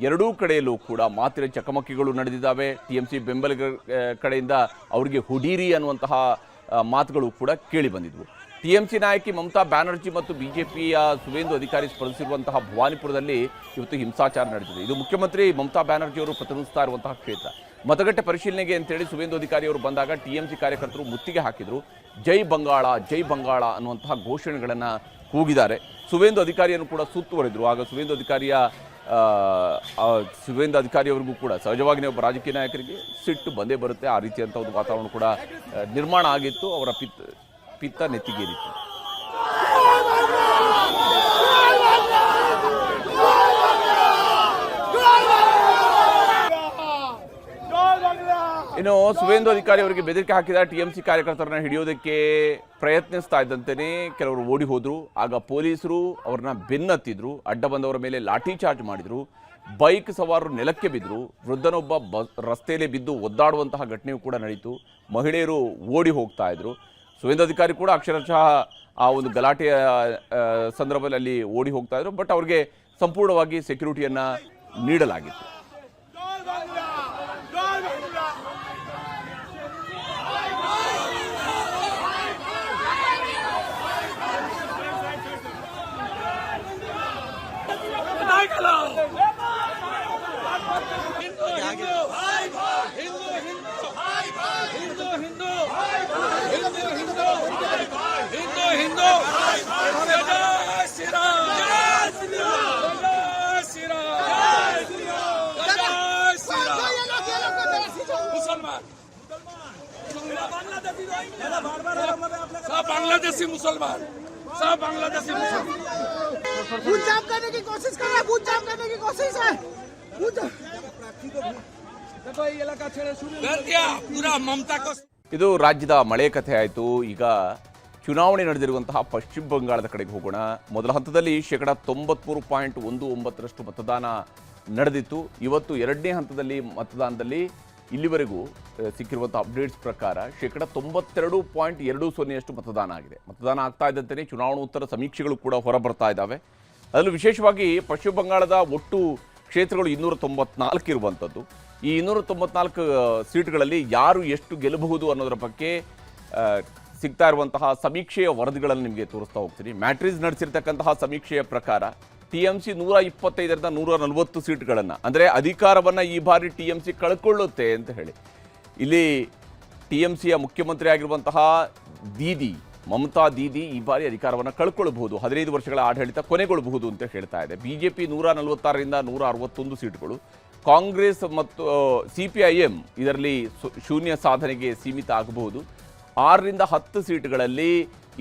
ಎರಡೂ ಕಡೆಯಲ್ಲೂ ಕೂಡ ಮಾತಿನ ಚಕಮಕಿಗಳು ನಡೆದಿದ್ದಾವೆ. TMC ಬೆಂಬಲಿಗರ ಕಡೆಯಿಂದ ಅವರಿಗೆ ಹುಡೀರಿ ಅನ್ನುವಂತಹ ಮಾತುಗಳು ಕೂಡ ಕೇಳಿ ಬಂದಿದ್ವು. TMC ನಾಯಕಿ ಮಮತಾ ಬ್ಯಾನರ್ಜಿ ಮತ್ತು BJPಯ ಸುವೇಂದು ಅಧಿಕಾರಿ ಸ್ಪರ್ಧಿಸಿರುವಂತಹ ಭವಾನಿಪುರದಲ್ಲಿ ಇವತ್ತು ಹಿಂಸಾಚಾರ ನಡೆದಿದೆ. ಇದು ಮುಖ್ಯಮಂತ್ರಿ ಮಮತಾ ಬ್ಯಾನರ್ಜಿ ಅವರು ಪ್ರತಿನಿಧಿಸ್ತಾ ಇರುವಂತಹ ಕ್ಷೇತ್ರ. ಮತಗಟ್ಟೆ ಪರಿಶೀಲನೆಗೆ ಅಂತೇಳಿ ಸುವೇಂದು ಅಧಿಕಾರಿ ಅವರು ಬಂದಾಗ TMC ಕಾರ್ಯಕರ್ತರು ಮುತ್ತಿಗೆ ಹಾಕಿದರು. ಜೈ ಬಂಗಾಳ, ಜೈ ಬಂಗಾಳ ಅನ್ನುವಂತಹ ಘೋಷಣೆಗಳನ್ನು ಕೂಗಿದ್ದಾರೆ. ಸುವೇಂದು ಅಧಿಕಾರಿಯನ್ನು ಕೂಡ ಸುತ್ತುವರೆದರು. ಆಗ ಸುವೇಂದು ಅಧಿಕಾರಿಯವರಿಗೂ ಕೂಡ ಸಹಜವಾಗಿ ಒಬ್ಬ ರಾಜಕೀಯ ನಾಯಕರಿಗೆ ಸಿಟ್ಟು ಬಂದೇ ಬರುತ್ತೆ. ಆ ರೀತಿಯಂಥ ಒಂದು ವಾತಾವರಣ ಕೂಡ ನಿರ್ಮಾಣ ಆಗಿತ್ತು. ಅವರ ಪಿತ್ತ ನೆತ್ತಿಗೇರಿತ್ತು. ಇನ್ನು ಸುವೇಂದು ಅಧಿಕಾರಿ ಅವರಿಗೆ ಬೆದರಿಕೆ ಹಾಕಿದ TMC ಕಾರ್ಯಕರ್ತರನ್ನ ಹಿಡಿಯೋದಕ್ಕೆ ಪ್ರಯತ್ನಿಸ್ತಾ ಇದ್ದಂತೆಯೇ ಕೆಲವರು ಓಡಿ ಹೋದ್ರು. ಆಗ ಪೊಲೀಸರು ಅವ್ರನ್ನ ಬೆನ್ನತ್ತಿದ್ರು, ಅಡ್ಡ ಬಂದವರ ಮೇಲೆ ಲಾಠಿ ಚಾರ್ಜ್ ಮಾಡಿದ್ರು, ಬೈಕ್ ಸವಾರರು ನೆಲಕ್ಕೆ ಬಿದ್ದರು, ವೃದ್ಧನೊಬ್ಬ ರಸ್ತೆಯಲ್ಲಿ ಬಿದ್ದು ಒದ್ದಾಡುವಂತಹ ಘಟನೆಯೂ ಕೂಡ ನಡೀತು. ಮಹಿಳೆಯರು ಓಡಿ ಹೋಗ್ತಾ ಇದ್ರು. ಸುವೇಂದು ಅಧಿಕಾರಿ ಕೂಡ ಅಕ್ಷರಶಃ ಆ ಒಂದು ಗಲಾಟೆಯ ಸಂದರ್ಭದಲ್ಲಿ ಅಲ್ಲಿ ಓಡಿ ಹೋಗ್ತಾ ಇದ್ರು. ಬಟ್ ಅವ್ರಿಗೆ ಸಂಪೂರ್ಣವಾಗಿ ಸೆಕ್ಯೂರಿಟಿಯನ್ನು ನೀಡಲಾಗಿತ್ತು. सब बांग्लादेशी मुसलमान, सब बांग्लादेशी मुसलमान बूथ जाम करने की कोशिश कर रहे हैं, बूथ जाम करने की कोशिश है। पूरा ममता को ಇದು ರಾಜ್ಯದ ಮಳೆ ಕಥೆ ಆಯಿತು. ಈಗ ಚುನಾವಣೆ ನಡೆದಿರುವಂತಹ ಪಶ್ಚಿಮ ಬಂಗಾಳದ ಕಡೆಗೆ ಹೋಗೋಣ. ಮೊದಲ ಹಂತದಲ್ಲಿ 93.19% ಮತದಾನ ನಡೆದಿತ್ತು. ಇವತ್ತು 2ನೇ ಹಂತದಲ್ಲಿ ಮತದಾನದಲ್ಲಿ ಇಲ್ಲಿವರೆಗೂ ಸಿಕ್ಕಿರುವಂಥ ಅಪ್ಡೇಟ್ಸ್ ಪ್ರಕಾರ 92.20% ಮತದಾನ ಆಗಿದೆ. ಮತದಾನ ಆಗ್ತಾ ಇದ್ದಂತೆಯೇ ಚುನಾವಣೋತ್ತರ ಸಮೀಕ್ಷೆಗಳು ಕೂಡ ಹೊರಬರ್ತಾ ಇದ್ದಾವೆ. ಅದರಲ್ಲೂ ವಿಶೇಷವಾಗಿ ಪಶ್ಚಿಮ ಬಂಗಾಳದ ಒಟ್ಟು ಕ್ಷೇತ್ರಗಳು 294 ಇರುವಂಥದ್ದು. ಈ 294 ಸೀಟ್ಗಳಲ್ಲಿ ಯಾರು ಎಷ್ಟು ಗೆಲ್ಲಬಹುದು ಅನ್ನೋದರ ಬಗ್ಗೆ ಸಿಗ್ತಾ ಇರುವಂತಹ ಸಮೀಕ್ಷೆಯ ವರದಿಗಳನ್ನು ನಿಮಗೆ ತೋರಿಸ್ತಾ ಹೋಗ್ತೀನಿ. ಮ್ಯಾಟ್ರಿಸ್ ನಡೆಸಿರ್ತಕ್ಕಂತಹ ಸಮೀಕ್ಷೆಯ ಪ್ರಕಾರ TMC 125ರಿಂದ 140 ಸೀಟ್ಗಳನ್ನು, ಅಂದರೆ ಅಧಿಕಾರವನ್ನು ಈ ಬಾರಿ TMC ಕಳ್ಕೊಳ್ಳುತ್ತೆ ಅಂತ ಹೇಳಿ. ಇಲ್ಲಿ TMCಯ ಮುಖ್ಯಮಂತ್ರಿ ಆಗಿರುವಂತಹ ಮಮತಾ ದೀದಿ ಈ ಬಾರಿ ಅಧಿಕಾರವನ್ನು ಕಳ್ಕೊಳ್ಳಬಹುದು, 15 ವರ್ಷಗಳ ಆಡಳಿತ ಕೊನೆಗೊಳ್ಳಬಹುದು ಅಂತ ಹೇಳ್ತಾ ಇದೆ. BJP 146ರಿಂದ 161 ಸೀಟ್ಗಳು, ಕಾಂಗ್ರೆಸ್ ಮತ್ತು CPIM ಇದರಲ್ಲಿ ಶೂನ್ಯ ಸಾಧನೆಗೆ ಸೀಮಿತ ಆಗಬಹುದು. 6ರಿಂದ 10 ಸೀಟ್ಗಳಲ್ಲಿ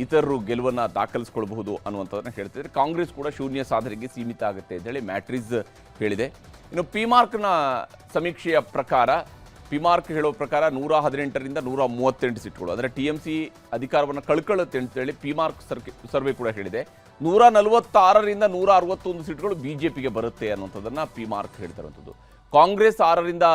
ಇತರರು ಗೆಲುವನ್ನು ದಾಖಲಿಸಿಕೊಳ್ಳಬಹುದು ಅನ್ನುವಂಥದ್ದನ್ನು ಹೇಳ್ತಿದ್ದಾರೆ. ಕಾಂಗ್ರೆಸ್ ಕೂಡ ಶೂನ್ಯ ಸಾಧನೆಗೆ ಸೀಮಿತ ಆಗುತ್ತೆ ಅಂತೇಳಿ ಮ್ಯಾಟ್ರಿಸ್ ಹೇಳಿದೆ. ಇನ್ನು ಪಿಮಾರ್ಕ್ನ ಸಮೀಕ್ಷೆಯ ಪ್ರಕಾರ, ಪಿಮಾರ್ಕ್ ಹೇಳೋ ಪ್ರಕಾರ 118ರಿಂದ 138 ಸೀಟ್ಗಳು, ಅಂದರೆ TMC ಅಧಿಕಾರವನ್ನು ಕಳ್ಕೊಳ್ಳುತ್ತೆ ಅಂತೇಳಿ ಪಿಮಾರ್ಕ್ ಸರ್ವೆ ಕೂಡ ಹೇಳಿದೆ. 146ರಿಂದ 161 ಸೀಟ್ಗಳು BJPಗೆ ಬರುತ್ತೆ ಅನ್ನುವಂಥದ್ದನ್ನು ಪಿಮಾರ್ಕ್ ಹೇಳ್ತಿರುವಂಥದ್ದು. ಕಾಂಗ್ರೆಸ್ 6ರಿಂದ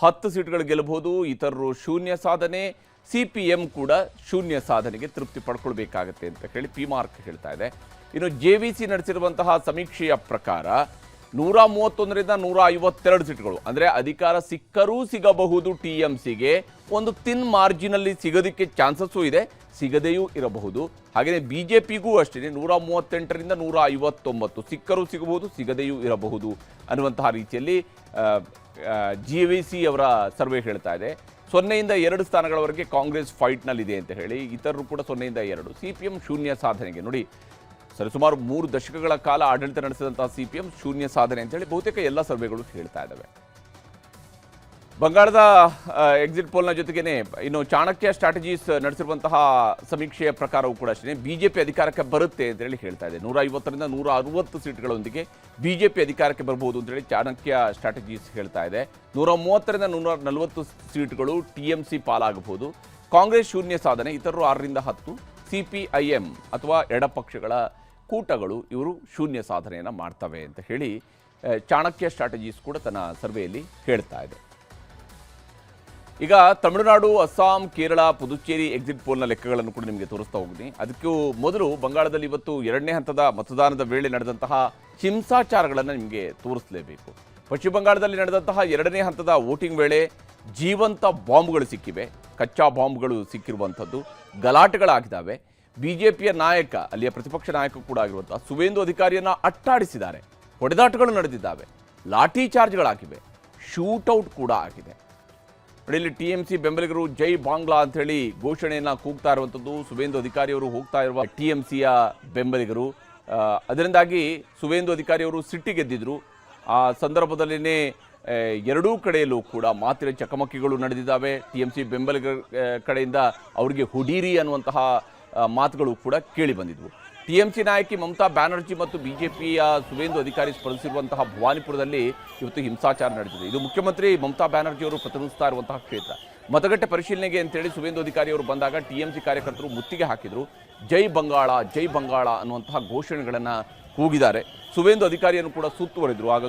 10 ಸೀಟ್ಗಳು ಗೆಲ್ಲಬಹುದು, ಇತರರು ಶೂನ್ಯ ಸಾಧನೆ, CPM ಕೂಡ ಶೂನ್ಯ ಸಾಧನೆಗೆ ತೃಪ್ತಿ ಪಡ್ಕೊಳ್ಬೇಕಾಗತ್ತೆ ಅಂತ ಹೇಳಿ ಪಿಮಾರ್ಕ್ ಹೇಳ್ತಾ ಇದೆ. ಇನ್ನು JVC ನಡೆಸಿರುವಂತಹ ಸಮೀಕ್ಷೆಯ ಪ್ರಕಾರ 131ರಿಂದ 152 ಸೀಟ್ಗಳು, ಅಂದರೆ ಅಧಿಕಾರ ಸಿಕ್ಕರೂ ಸಿಗಬಹುದು TMCಗೆ, ಒಂದು ತಿನ್ ಮಾರ್ಜಿನಲ್ಲಿ ಸಿಗೋದಕ್ಕೆ ಚಾನ್ಸಸ್ಸು ಇದೆ, ಸಿಗದೆಯೂ ಇರಬಹುದು. ಹಾಗೆಯೇ BJPಗೂ ಅಷ್ಟೇ 138ರಿಂದ 159 ಸಿಕ್ಕರೂ ಸಿಗಬಹುದು, ಸಿಗದೆಯೂ ಇರಬಹುದು ಅನ್ನುವಂತಹ ರೀತಿಯಲ್ಲಿ JVC ಅವರ ಸರ್ವೆ ಹೇಳ್ತಾ ಇದೆ. 0ಯಿಂದ 2 ಸ್ಥಾನಗಳವರೆಗೆ ಕಾಂಗ್ರೆಸ್ ಫೈಟ್ನಲ್ಲಿದೆ ಅಂತ ಹೇಳಿ, ಇತರರು ಕೂಡ 0ಯಿಂದ 2. CPM ಶೂನ್ಯ ಸಾಧನೆಗೆ, ನೋಡಿ ಸರಿಸುಮಾರು 3 ದಶಕಗಳ ಕಾಲ ಆಡಳಿತ ನಡೆಸಿದಂತಹ CPM ಶೂನ್ಯ ಸಾಧನೆ ಅಂತೇಳಿ ಬಹುತೇಕ ಎಲ್ಲ ಸರ್ವೆಗಳು ಹೇಳ್ತಾ ಇದ್ದಾವೆ. ಬಂಗಾಳದ ಎಕ್ಸಿಟ್ ಪೋಲ್ನ ಜೊತೆಗೇನೆ ಇನ್ನು ಚಾಣಕ್ಯ ಸ್ಟ್ರಾಟಜೀಸ್ ನಡೆಸಿರುವಂತಹ ಸಮೀಕ್ಷೆಯ ಪ್ರಕಾರವೂ ಕೂಡ ಅಷ್ಟೇ BJP ಅಧಿಕಾರಕ್ಕೆ ಬರುತ್ತೆ ಅಂತೇಳಿ ಹೇಳ್ತಾ ಇದೆ. 150ರಿಂದ 160 ಸೀಟ್ಗಳೊಂದಿಗೆ BJP ಅಧಿಕಾರಕ್ಕೆ ಬರಬಹುದು ಅಂತೇಳಿ ಚಾಣಕ್ಯ ಸ್ಟ್ರಾಟಜೀಸ್ ಹೇಳ್ತಾ ಇದೆ. 130ರಿಂದ 140 ಸೀಟ್ಗಳು TMC ಪಾಲಾಗಬಹುದು. ಕಾಂಗ್ರೆಸ್ ಶೂನ್ಯ ಸಾಧನೆ, ಇತರರು 6ರಿಂದ 10. CPIM ಅಥವಾ ಎಡಪಕ್ಷಗಳ ಕೂಟಗಳು ಇವರು ಶೂನ್ಯ ಸಾಧನೆಯನ್ನು ಮಾಡ್ತವೆ ಅಂತ ಹೇಳಿ ಚಾಣಕ್ಯ ಸ್ಟ್ರಾಟಜೀಸ್ ಕೂಡ ತನ್ನ ಸರ್ವೆಯಲ್ಲಿ ಹೇಳ್ತಾ ಇದೆ. ಈಗ ತಮಿಳುನಾಡು, ಅಸ್ಸಾಂ, ಕೇರಳ, ಪುದುಚೇರಿ ಎಕ್ಸಿಟ್ ಪೋಲ್ನ ಲೆಕ್ಕಗಳನ್ನು ಕೂಡ ನಿಮಗೆ ತೋರಿಸ್ತಾ ಹೋಗ್ತೀನಿ. ಅದಕ್ಕೂ ಮೊದಲು ಬಂಗಾಳದಲ್ಲಿ ಇವತ್ತು 2ನೇ ಹಂತದ ಮತದಾನದ ವೇಳೆ ನಡೆದಂತಹ ಹಿಂಸಾಚಾರಗಳನ್ನು ನಿಮಗೆ ತೋರಿಸಲೇಬೇಕು. ಪಶ್ಚಿಮ ಬಂಗಾಳದಲ್ಲಿ ನಡೆದಂತಹ 2ನೇ ಹಂತದ ವೋಟಿಂಗ್ ವೇಳೆ ಜೀವಂತ ಬಾಂಬ್ಗಳು ಸಿಕ್ಕಿವೆ, ಕಚ್ಚಾ ಬಾಂಬ್ಗಳು ಸಿಕ್ಕಿರುವಂಥದ್ದು, ಗಲಾಟೆಗಳಾಗಿದ್ದಾವೆ. BJPಯ ನಾಯಕ, ಅಲ್ಲಿಯ ಪ್ರತಿಪಕ್ಷ ನಾಯಕ ಕೂಡ ಆಗಿರುವಂತಹ ಸುವೇಂದು ಅಧಿಕಾರಿಯನ್ನು ಅಟ್ಟಾಡಿಸಿದ್ದಾರೆ, ಹೊಡೆದಾಟಗಳು ನಡೆದಿದ್ದಾವೆ, ಲಾಠಿ ಚಾರ್ಜ್ಗಳಾಗಿವೆ, ಶೂಟೌಟ್ ಕೂಡ ಆಗಿದೆ. ಇಲ್ಲಿ TMC ಬೆಂಬಲಿಗರು ಜೈ ಬಾಂಗ್ಲಾ ಅಂತ ಹೇಳಿ ಘೋಷಣೆಯನ್ನು ಕೂಗ್ತಾ ಇರುವಂಥದ್ದು. ಸುವೇಂದು ಅಧಿಕಾರಿಯವರು ಹೋಗ್ತಾ ಇರುವ TMCಯ ಬೆಂಬಲಿಗರು, ಅದರಿಂದಾಗಿ ಸುವೇಂದು ಅಧಿಕಾರಿಯವರು ಸಿಟ್ಟಿಗೆದ್ದಿದ್ರು. ಆ ಸಂದರ್ಭದಲ್ಲಿನೇ ಎರಡೂ ಕಡೆಯಲ್ಲೂ ಕೂಡ ಮಾತಿನ ಚಕಮಕಿಗಳು ನಡೆದಿದ್ದಾವೆ. TMC ಬೆಂಬಲಿಗರ ಕಡೆಯಿಂದ ಅವರಿಗೆ ಹುಡೀರಿ ಅನ್ನುವಂತಹ ಮಾತುಗಳು ಕೂಡ ಕೇಳಿ ಬಂದಿದ್ವು. TMC ನಾಯಕಿ ಮಮತಾ ಬ್ಯಾನರ್ಜಿ ಮತ್ತು BJPಯ ಸುವೇಂದು ಅಧಿಕಾರಿ ಸ್ಪರ್ಧಿಸಿರುವಂತಹ ಭವಾನಿಪುರದಲ್ಲಿ ಇವತ್ತು ಹಿಂಸಾಚಾರ ನಡೆದಿದೆ. ಇದು ಮುಖ್ಯಮಂತ್ರಿ ಮಮತಾ ಬ್ಯಾನರ್ಜಿ ಅವರು ಪ್ರತಿನಿಧಿಸ್ತಾ ಇರುವಂತಹ ಕ್ಷೇತ್ರ. ಮತಗಟ್ಟೆ ಪರಿಶೀಲನೆಗೆ ಅಂತೇಳಿ ಸುವೇಂದು ಅಧಿಕಾರಿ ಅವರು ಬಂದಾಗ TMC ಕಾರ್ಯಕರ್ತರು ಮುತ್ತಿಗೆ ಹಾಕಿದರು. ಜೈ ಬಂಗಾಳ, ಜೈ ಬಂಗಾಳ ಅನ್ನುವಂತಹ ಘೋಷಣೆಗಳನ್ನು ಕೂಗಿದ್ದಾರೆ. ಸುವೇಂದು ಅಧಿಕಾರಿಯನ್ನು ಕೂಡ ಸುತ್ತುವರಿದ್ರು. ಆಗ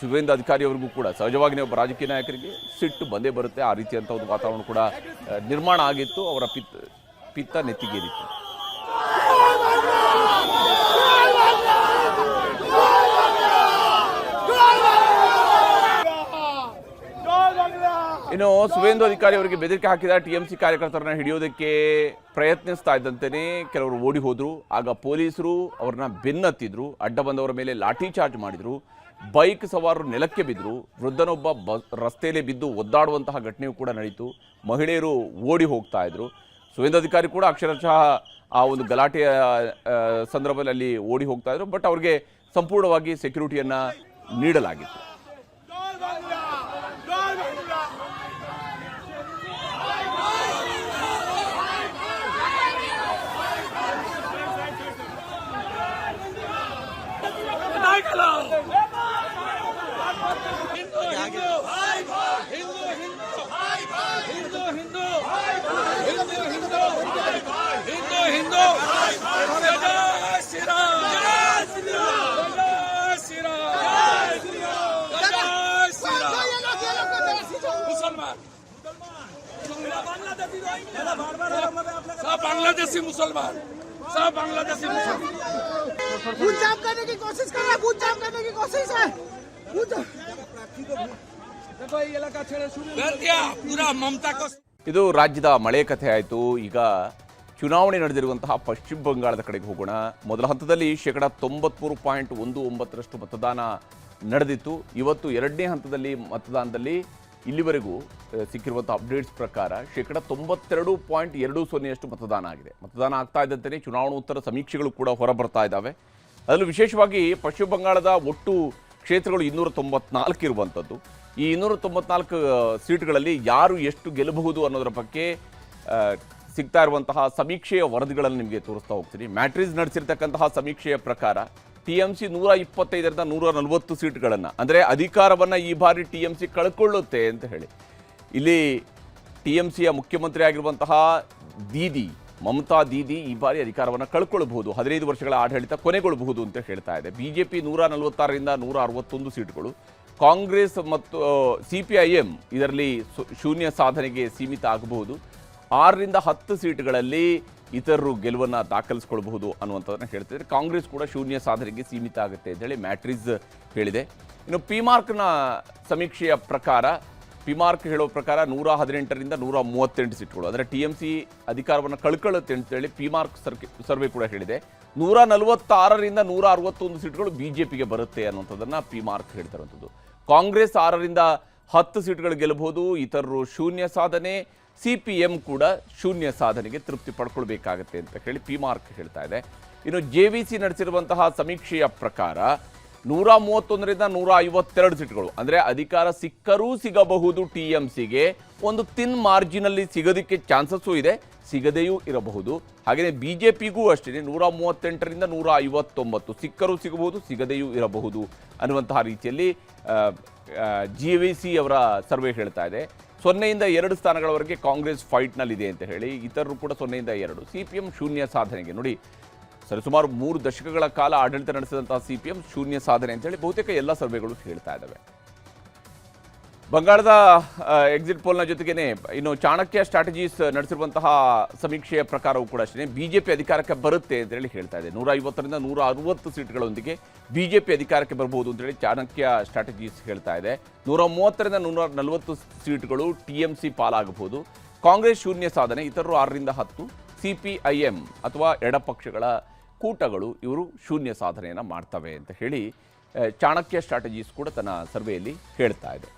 ಸುವೇಂದು ಅಧಿಕಾರಿಯವರಿಗೂ ಕೂಡ ಸಹಜವಾಗಿಯೇ ಒಬ್ಬ ರಾಜಕೀಯ ನಾಯಕರಿಗೆ ಸಿಟ್ಟು ಬಂದೇ ಬರುತ್ತೆ. ಆ ರೀತಿಯಂಥ ಒಂದು ವಾತಾವರಣ ಕೂಡ ನಿರ್ಮಾಣ ಆಗಿತ್ತು. ಅವರ ಪಿತ್ತ ನೆತ್ತಿಗೇರಿತ್ತು. ಇನ್ನು ಸುವೇಂದು ಅಧಿಕಾರಿ ಅವರಿಗೆ ಬೆದರಿಕೆ ಹಾಕಿದ TMC ಕಾರ್ಯಕರ್ತರನ್ನ ಹಿಡಿಯೋದಕ್ಕೆ ಪ್ರಯತ್ನಿಸ್ತಾ ಇದ್ದಂತೆಯೇ ಕೆಲವರು ಓಡಿ ಹೋದ್ರು. ಆಗ ಪೊಲೀಸರು ಅವ್ರನ್ನ ಬೆನ್ನತ್ತಿದ್ರು, ಅಡ್ಡ ಬಂದವರ ಮೇಲೆ ಲಾಠಿ ಚಾರ್ಜ್ ಮಾಡಿದ್ರು, ಬೈಕ್ ಸವಾರರು ನೆಲಕ್ಕೆ ಬಿದ್ದರು, ವೃದ್ಧನೊಬ್ಬ ರಸ್ತೆಯಲ್ಲಿ ಬಿದ್ದು ಒದ್ದಾಡುವಂತಹ ಘಟನೆಯೂ ಕೂಡ ನಡೀತು. ಮಹಿಳೆಯರು ಓಡಿ ಹೋಗ್ತಾ ಇದ್ರು. ಸುವೇಂದು ಅಧಿಕಾರಿ ಕೂಡ ಅಕ್ಷರಶಃ ಆ ಒಂದು ಗಲಾಟೆಯ ಸಂದರ್ಭದಲ್ಲಿ ಓಡಿ ಹೋಗ್ತಾ ಇದ್ರು. ಬಟ್ ಅವ್ರಿಗೆ ಸಂಪೂರ್ಣವಾಗಿ ಸೆಕ್ಯೂರಿಟಿಯನ್ನು ನೀಡಲಾಗಿತ್ತು. बांग्लादेशी मुसलमान, सब बांग्लादेशी मुसलमान। बूथ जाम करने की कोशिश कर रहा है, बूथ जाम करने की कोशिश है। देखो ये इलाका छेड़े शुरू कर दिया पूरा ममता को। ಇದು ರಾಜ್ಯದ ಮಳೆ ಕಥೆ ಆಯಿತು. ಈಗ ಚುನಾವಣೆ ನಡೆದಿರುವಂತಹ ಪಶ್ಚಿಮ ಬಂಗಾಳದ ಕಡೆಗೆ ಹೋಗೋಣ. ಮೊದಲ ಹಂತದಲ್ಲಿ 93.19% ಮತದಾನ ನಡೆದಿತ್ತು. ಇವತ್ತು ಎರಡನೇ ಹಂತದಲ್ಲಿ ಮತದಾನದಲ್ಲಿ ಇಲ್ಲಿವರೆಗೂ ಸಿಕ್ಕಿರುವಂಥ ಅಪ್ಡೇಟ್ಸ್ ಪ್ರಕಾರ 92.20% ಮತದಾನ ಆಗಿದೆ. ಮತದಾನ ಆಗ್ತಾ ಇದ್ದಂತೆಯೇ ಚುನಾವಣೋತ್ತರ ಸಮೀಕ್ಷೆಗಳು ಕೂಡ ಹೊರಬರ್ತಾ ಇದ್ದಾವೆ. ಅದರಲ್ಲೂ ವಿಶೇಷವಾಗಿ ಪಶ್ಚಿಮ ಬಂಗಾಳದ ಒಟ್ಟು ಕ್ಷೇತ್ರಗಳು 294 ಇರುವಂಥದ್ದು. ಈ 294 ಸೀಟ್ಗಳಲ್ಲಿ ಯಾರು ಎಷ್ಟು ಗೆಲ್ಲಬಹುದು ಅನ್ನೋದರ ಬಗ್ಗೆ ಸಿಗ್ತಾ ಇರುವಂತಹ ಸಮೀಕ್ಷೆಯ ವರದಿಗಳನ್ನು ನಿಮಗೆ ತೋರಿಸ್ತಾ ಹೋಗ್ತೀನಿ. ಮ್ಯಾಟ್ರಿಸ್ ನಡೆಸಿರ್ತಕ್ಕಂತಹ ಸಮೀಕ್ಷೆಯ ಪ್ರಕಾರ TMC 125ರಿಂದ 140 ಸೀಟ್ಗಳನ್ನು, ಅಂದರೆ ಅಧಿಕಾರವನ್ನು ಈ ಬಾರಿ TMC ಕಳ್ಕೊಳ್ಳುತ್ತೆ ಅಂತ ಹೇಳಿ. ಇಲ್ಲಿ TMCಯ ಮುಖ್ಯಮಂತ್ರಿ ಆಗಿರುವಂತಹ ದೀದಿ ಮಮತಾ ದೀದಿ ಈ ಬಾರಿ ಅಧಿಕಾರವನ್ನು ಕಳ್ಕೊಳ್ಬಹುದು, 15 ವರ್ಷಗಳ ಆಡಳಿತ ಕೊನೆಗೊಳ್ಳಬಹುದು ಅಂತ ಹೇಳ್ತಾ ಇದೆ. BJP 146ರಿಂದ 161 ಸೀಟ್ಗಳು, ಕಾಂಗ್ರೆಸ್ ಮತ್ತು CPIM ಇದರಲ್ಲಿ ಶೂನ್ಯ ಸಾಧನೆಗೆ ಸೀಮಿತ ಆಗಬಹುದು. 6ರಿಂದ 10 ಸೀಟ್ಗಳಲ್ಲಿ ಇತರರು ಗೆಲುವನ್ನು ದಾಖಲಿಸ್ಕೊಳ್ಬಹುದು ಅನ್ನುವಂಥದ್ದನ್ನು ಹೇಳ್ತಿದ್ದಾರೆ. ಕಾಂಗ್ರೆಸ್ ಕೂಡ ಶೂನ್ಯ ಸಾಧನೆಗೆ ಸೀಮಿತ ಆಗುತ್ತೆ ಅಂತೇಳಿ ಮ್ಯಾಟ್ರಿಸ್ ಹೇಳಿದೆ. ಇನ್ನು ಪಿಮಾರ್ಕ್ನ ಸಮೀಕ್ಷೆಯ ಪ್ರಕಾರ, ಪಿಮಾರ್ಕ್ ಹೇಳೋ ಪ್ರಕಾರ 118ರಿಂದ 138 ಸೀಟ್ಗಳು, ಅಂದರೆ TMC ಅಧಿಕಾರವನ್ನು ಕಳ್ಕೊಳ್ಳುತ್ತೆ ಅಂತೇಳಿ ಪಿಮಾರ್ಕ್ ಸರ್ವೆ ಕೂಡ ಹೇಳಿದೆ. 146ರಿಂದ 161 ಸೀಟ್ಗಳು BJPಗೆ ಬರುತ್ತೆ ಅನ್ನುವಂಥದ್ದನ್ನು ಪಿಮಾರ್ಕ್ ಹೇಳ್ತಿರುವಂಥದ್ದು. ಕಾಂಗ್ರೆಸ್ 6ರಿಂದ 10 ಸೀಟ್ಗಳು ಗೆಲ್ಲಬಹುದು, ಇತರರು ಶೂನ್ಯ ಸಾಧನೆ, CPM ಕೂಡ ಶೂನ್ಯ ಸಾಧನೆಗೆ ತೃಪ್ತಿ ಪಡ್ಕೊಳ್ಬೇಕಾಗತ್ತೆ ಅಂತ ಹೇಳಿ ಪಿಮಾರ್ಕ್ ಹೇಳ್ತಾ ಇದೆ. ಇನ್ನು JVC ನಡೆಸಿರುವಂತಹ ಸಮೀಕ್ಷೆಯ ಪ್ರಕಾರ 131ರಿಂದ 152 ಸೀಟ್ಗಳು, ಅಂದರೆ ಅಧಿಕಾರ ಸಿಕ್ಕರೂ ಸಿಗಬಹುದು TMCಗೆ, ಒಂದು ತಿನ್ ಮಾರ್ಜಿನಲ್ಲಿ ಸಿಗೋದಕ್ಕೆ ಚಾನ್ಸಸ್ಸು ಇದೆ, ಸಿಗದೆಯೂ ಇರಬಹುದು. ಹಾಗೆಯೇ BJPಗೂ ಅಷ್ಟೇ 138ರಿಂದ 159 ಸಿಕ್ಕರೂ ಸಿಗಬಹುದು, ಸಿಗದೆಯೂ ಇರಬಹುದು ಅನ್ನುವಂತಹ ರೀತಿಯಲ್ಲಿ JVC ಅವರ ಸರ್ವೆ ಹೇಳ್ತಾ ಇದೆ. 0ಯಿಂದ 2 ಸ್ಥಾನಗಳವರೆಗೆ ಕಾಂಗ್ರೆಸ್ ಫೈಟ್ನಲ್ಲಿದೆ ಅಂತ ಹೇಳಿ, ಇತರರು ಕೂಡ 0ಯಿಂದ 2. CPM ಶೂನ್ಯ ಸಾಧನೆಗೆ, ನೋಡಿ ಸರಿಸುಮಾರು 3 ದಶಕಗಳ ಕಾಲ ಆಡಳಿತ ನಡೆಸಿದಂತಹ CPM ಶೂನ್ಯ ಸಾಧನೆ ಅಂತೇಳಿ ಬಹುತೇಕ ಎಲ್ಲ ಸರ್ವೆಗಳು ಹೇಳ್ತಾ ಇದ್ದಾವೆ. ಬಂಗಾಳದ ಎಕ್ಸಿಟ್ ಪೋಲ್ನ ಜೊತೆಗೇನೆ ಇನ್ನು ಚಾಣಕ್ಯ ಸ್ಟ್ರಾಟಜೀಸ್ ನಡೆಸಿರುವಂತಹ ಸಮೀಕ್ಷೆಯ ಪ್ರಕಾರವೂ ಕೂಡ ಅಷ್ಟೇ BJP ಅಧಿಕಾರಕ್ಕೆ ಬರುತ್ತೆ ಅಂತೇಳಿ ಹೇಳ್ತಾ ಇದೆ. 150ರಿಂದ 160 ಸೀಟ್ಗಳೊಂದಿಗೆ BJP ಅಧಿಕಾರಕ್ಕೆ ಬರಬಹುದು ಅಂತೇಳಿ ಚಾಣಕ್ಯ ಸ್ಟ್ರಾಟಜೀಸ್ ಹೇಳ್ತಾ ಇದೆ. 130ರಿಂದ 140 ಸೀಟ್ಗಳು TMC ಪಾಲಾಗಬಹುದು. ಕಾಂಗ್ರೆಸ್ ಶೂನ್ಯ ಸಾಧನೆ, ಇತರರು 6ರಿಂದ 10. CPIM ಅಥವಾ ಎಡಪಕ್ಷಗಳ ಕೂಟಗಳು ಇವರು ಶೂನ್ಯ ಸಾಧನೆಯನ್ನು ಮಾಡ್ತವೆ ಅಂತ ಹೇಳಿ ಚಾಣಕ್ಯ ಸ್ಟ್ರಾಟಜೀಸ್ ಕೂಡ ತನ್ನ ಸರ್ವೆಯಲ್ಲಿ ಹೇಳ್ತಾ ಇದೆ.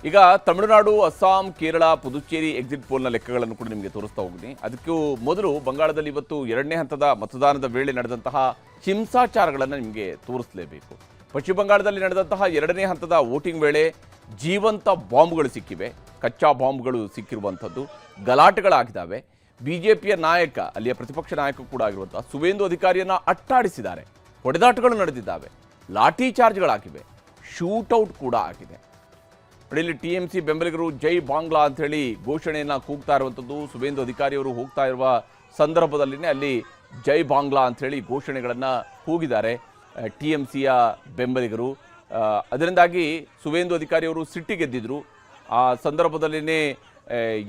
ಈಗ ತಮಿಳುನಾಡು, ಅಸ್ಸಾಂ, ಕೇರಳ, ಪುದುಚೇರಿ ಎಕ್ಸಿಟ್ ಪೋಲ್ನ ಲೆಕ್ಕಗಳನ್ನು ಕೂಡ ನಿಮಗೆ ತೋರಿಸ್ತಾ ಹೋಗ್ತೀನಿ. ಅದಕ್ಕೂ ಮೊದಲು ಬಂಗಾಳದಲ್ಲಿ ಇವತ್ತು ಎರಡನೇ ಹಂತದ ಮತದಾನದ ವೇಳೆ ನಡೆದಂತಹ ಹಿಂಸಾಚಾರಗಳನ್ನು ನಿಮಗೆ ತೋರಿಸಲೇಬೇಕು. ಪಶ್ಚಿಮ ಬಂಗಾಳದಲ್ಲಿ ನಡೆದಂತಹ ಎರಡನೇ ಹಂತದ ವೋಟಿಂಗ್ ವೇಳೆ ಜೀವಂತ ಬಾಂಬ್ಗಳು ಸಿಕ್ಕಿವೆ, ಕಚ್ಚಾ ಬಾಂಬ್ಗಳು ಸಿಕ್ಕಿರುವಂಥದ್ದು, ಗಲಾಟೆಗಳಾಗಿದ್ದಾವೆ. BJPಯ ನಾಯಕ, ಅಲ್ಲಿಯ ಪ್ರತಿಪಕ್ಷ ನಾಯಕ ಕೂಡ ಆಗಿರುವಂತಹ ಸುವೇಂದು ಅಧಿಕಾರಿಯನ್ನು ಅಟ್ಟಾಡಿಸಿದ್ದಾರೆ, ಹೊಡೆದಾಟಗಳು ನಡೆದಿದ್ದಾವೆ, ಲಾಠಿ ಚಾರ್ಜ್ಗಳಾಗಿವೆ, ಶೂಟೌಟ್ ಕೂಡ ಆಗಿದೆ. ಇಲ್ಲಿ TMC ಬೆಂಬಲಿಗರು ಜೈ ಬಾಂಗ್ಲಾ ಅಂಥೇಳಿ ಘೋಷಣೆಯನ್ನು ಕೂಗ್ತಾ ಇರುವಂಥದ್ದು. ಸುವೇಂದು ಅಧಿಕಾರಿಯವರು ಹೋಗ್ತಾ ಇರುವ ಸಂದರ್ಭದಲ್ಲಿನೇ ಅಲ್ಲಿ ಜೈ ಬಾಂಗ್ಲಾ ಅಂಥೇಳಿ ಘೋಷಣೆಗಳನ್ನು ಕೂಗಿದ್ದಾರೆ TMCಯ ಬೆಂಬಲಿಗರು. ಅದರಿಂದಾಗಿ ಸುವೇಂದು ಅಧಿಕಾರಿಯವರು ಸಿಟ್ಟಿಗೆದ್ದಿದ್ರು. ಆ ಸಂದರ್ಭದಲ್ಲಿನೇ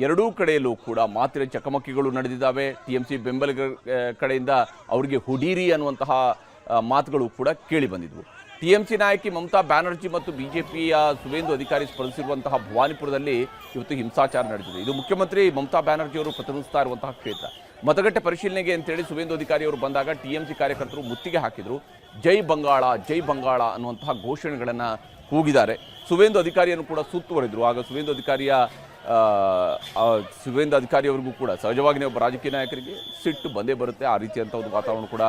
ಎರಡೂ ಕಡೆಯಲ್ಲೂ ಕೂಡ ಮಾತಿನ ಚಕಮಕಿಗಳು ನಡೆದಿದ್ದಾವೆ. TMC ಬೆಂಬಲಿಗರ ಕಡೆಯಿಂದ ಅವರಿಗೆ ಹುಡೀರಿ ಅನ್ನುವಂತಹ ಮಾತುಗಳು ಕೂಡ ಕೇಳಿ ಬಂದಿದ್ವು. TMC ನಾಯಕಿ ಮಮತಾ ಬ್ಯಾನರ್ಜಿ ಮತ್ತು BJPಯ ಸುವೇಂದು ಅಧಿಕಾರಿ ಸ್ಪರ್ಧಿಸಿರುವಂತಹ ಭವಾನಿಪುರದಲ್ಲಿ ಇವತ್ತು ಹಿಂಸಾಚಾರ ನಡೆದಿದೆ. ಇದು ಮುಖ್ಯಮಂತ್ರಿ ಮಮತಾ ಬ್ಯಾನರ್ಜಿ ಅವರು ಪ್ರತಿನಿಧಿಸ್ತಾ ಇರುವಂತಹ ಕ್ಷೇತ್ರ. ಮತಗಟ್ಟೆ ಪರಿಶೀಲನೆಗೆ ಅಂತೇಳಿ ಸುವೇಂದು ಅಧಿಕಾರಿ ಅವರು ಬಂದಾಗ TMC ಕಾರ್ಯಕರ್ತರು ಮುತ್ತಿಗೆ ಹಾಕಿದರು. ಜೈ ಬಂಗಾಳ, ಜೈ ಬಂಗಾಳ ಅನ್ನುವಂತಹ ಘೋಷಣೆಗಳನ್ನು ಕೂಗಿದ್ದಾರೆ. ಸುವೇಂದು ಅಧಿಕಾರಿಯನ್ನು ಕೂಡ ಸುತ್ತುವರೆದರು. ಆಗ ಸುವೇಂದು ಅಧಿಕಾರಿಯವರಿಗೂ ಕೂಡ ಸಹಜವಾಗಿಯೇ ಒಬ್ಬ ರಾಜಕೀಯ ನಾಯಕರಿಗೆ ಸಿಟ್ಟು ಬಂದೇ ಬರುತ್ತೆ. ಆ ರೀತಿಯಂಥ ಒಂದು ವಾತಾವರಣ ಕೂಡ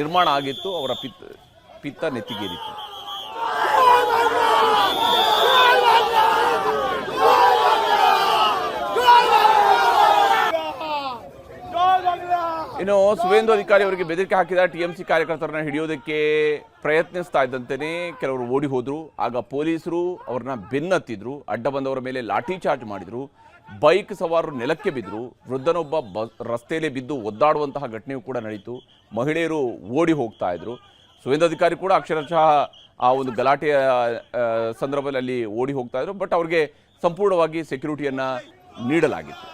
ನಿರ್ಮಾಣ ಆಗಿತ್ತು. ಅವರ ಪಿತ್ತ ನೆತ್ತಿಗೇರಿತ್ತು. ಇನ್ನು ಸುವೇಂದು ಅಧಿಕಾರಿ ಅವರಿಗೆ ಬೆದರಿಕೆ ಹಾಕಿದ TMC ಕಾರ್ಯಕರ್ತರನ್ನ ಹಿಡಿಯೋದಕ್ಕೆ ಪ್ರಯತ್ನಿಸ್ತಾ ಇದ್ದಂತೆಯೇ ಕೆಲವರು ಓಡಿ ಹೋದರು. ಆಗ ಪೊಲೀಸರು ಅವ್ರನ್ನ ಬೆನ್ನತ್ತಿದ್ರು, ಅಡ್ಡ ಬಂದವರ ಮೇಲೆ ಲಾಠಿ ಚಾರ್ಜ್ ಮಾಡಿದ್ರು, ಬೈಕ್ ಸವಾರರು ನೆಲಕ್ಕೆ ಬಿದ್ದರು, ವೃದ್ಧನೊಬ್ಬ ರಸ್ತೆಯಲ್ಲಿ ಬಿದ್ದು ಒದ್ದಾಡುವಂತಹ ಘಟನೆಯೂ ಕೂಡ ನಡೀತು. ಮಹಿಳೆಯರು ಓಡಿ ಹೋಗ್ತಾ ಇದ್ರು. ಸುವೇಂದು ಅಧಿಕಾರಿ ಕೂಡ ಅಕ್ಷರಶಃ ಆ ಒಂದು ಗಲಾಟೆಯ ಸಂದರ್ಭದಲ್ಲಿ ಅಲ್ಲಿ ಓಡಿ ಹೋಗ್ತಾ ಇದ್ರು. ಬಟ್ ಅವ್ರಿಗೆ ಸಂಪೂರ್ಣವಾಗಿ ಸೆಕ್ಯೂರಿಟಿಯನ್ನು ನೀಡಲಾಗಿತ್ತು.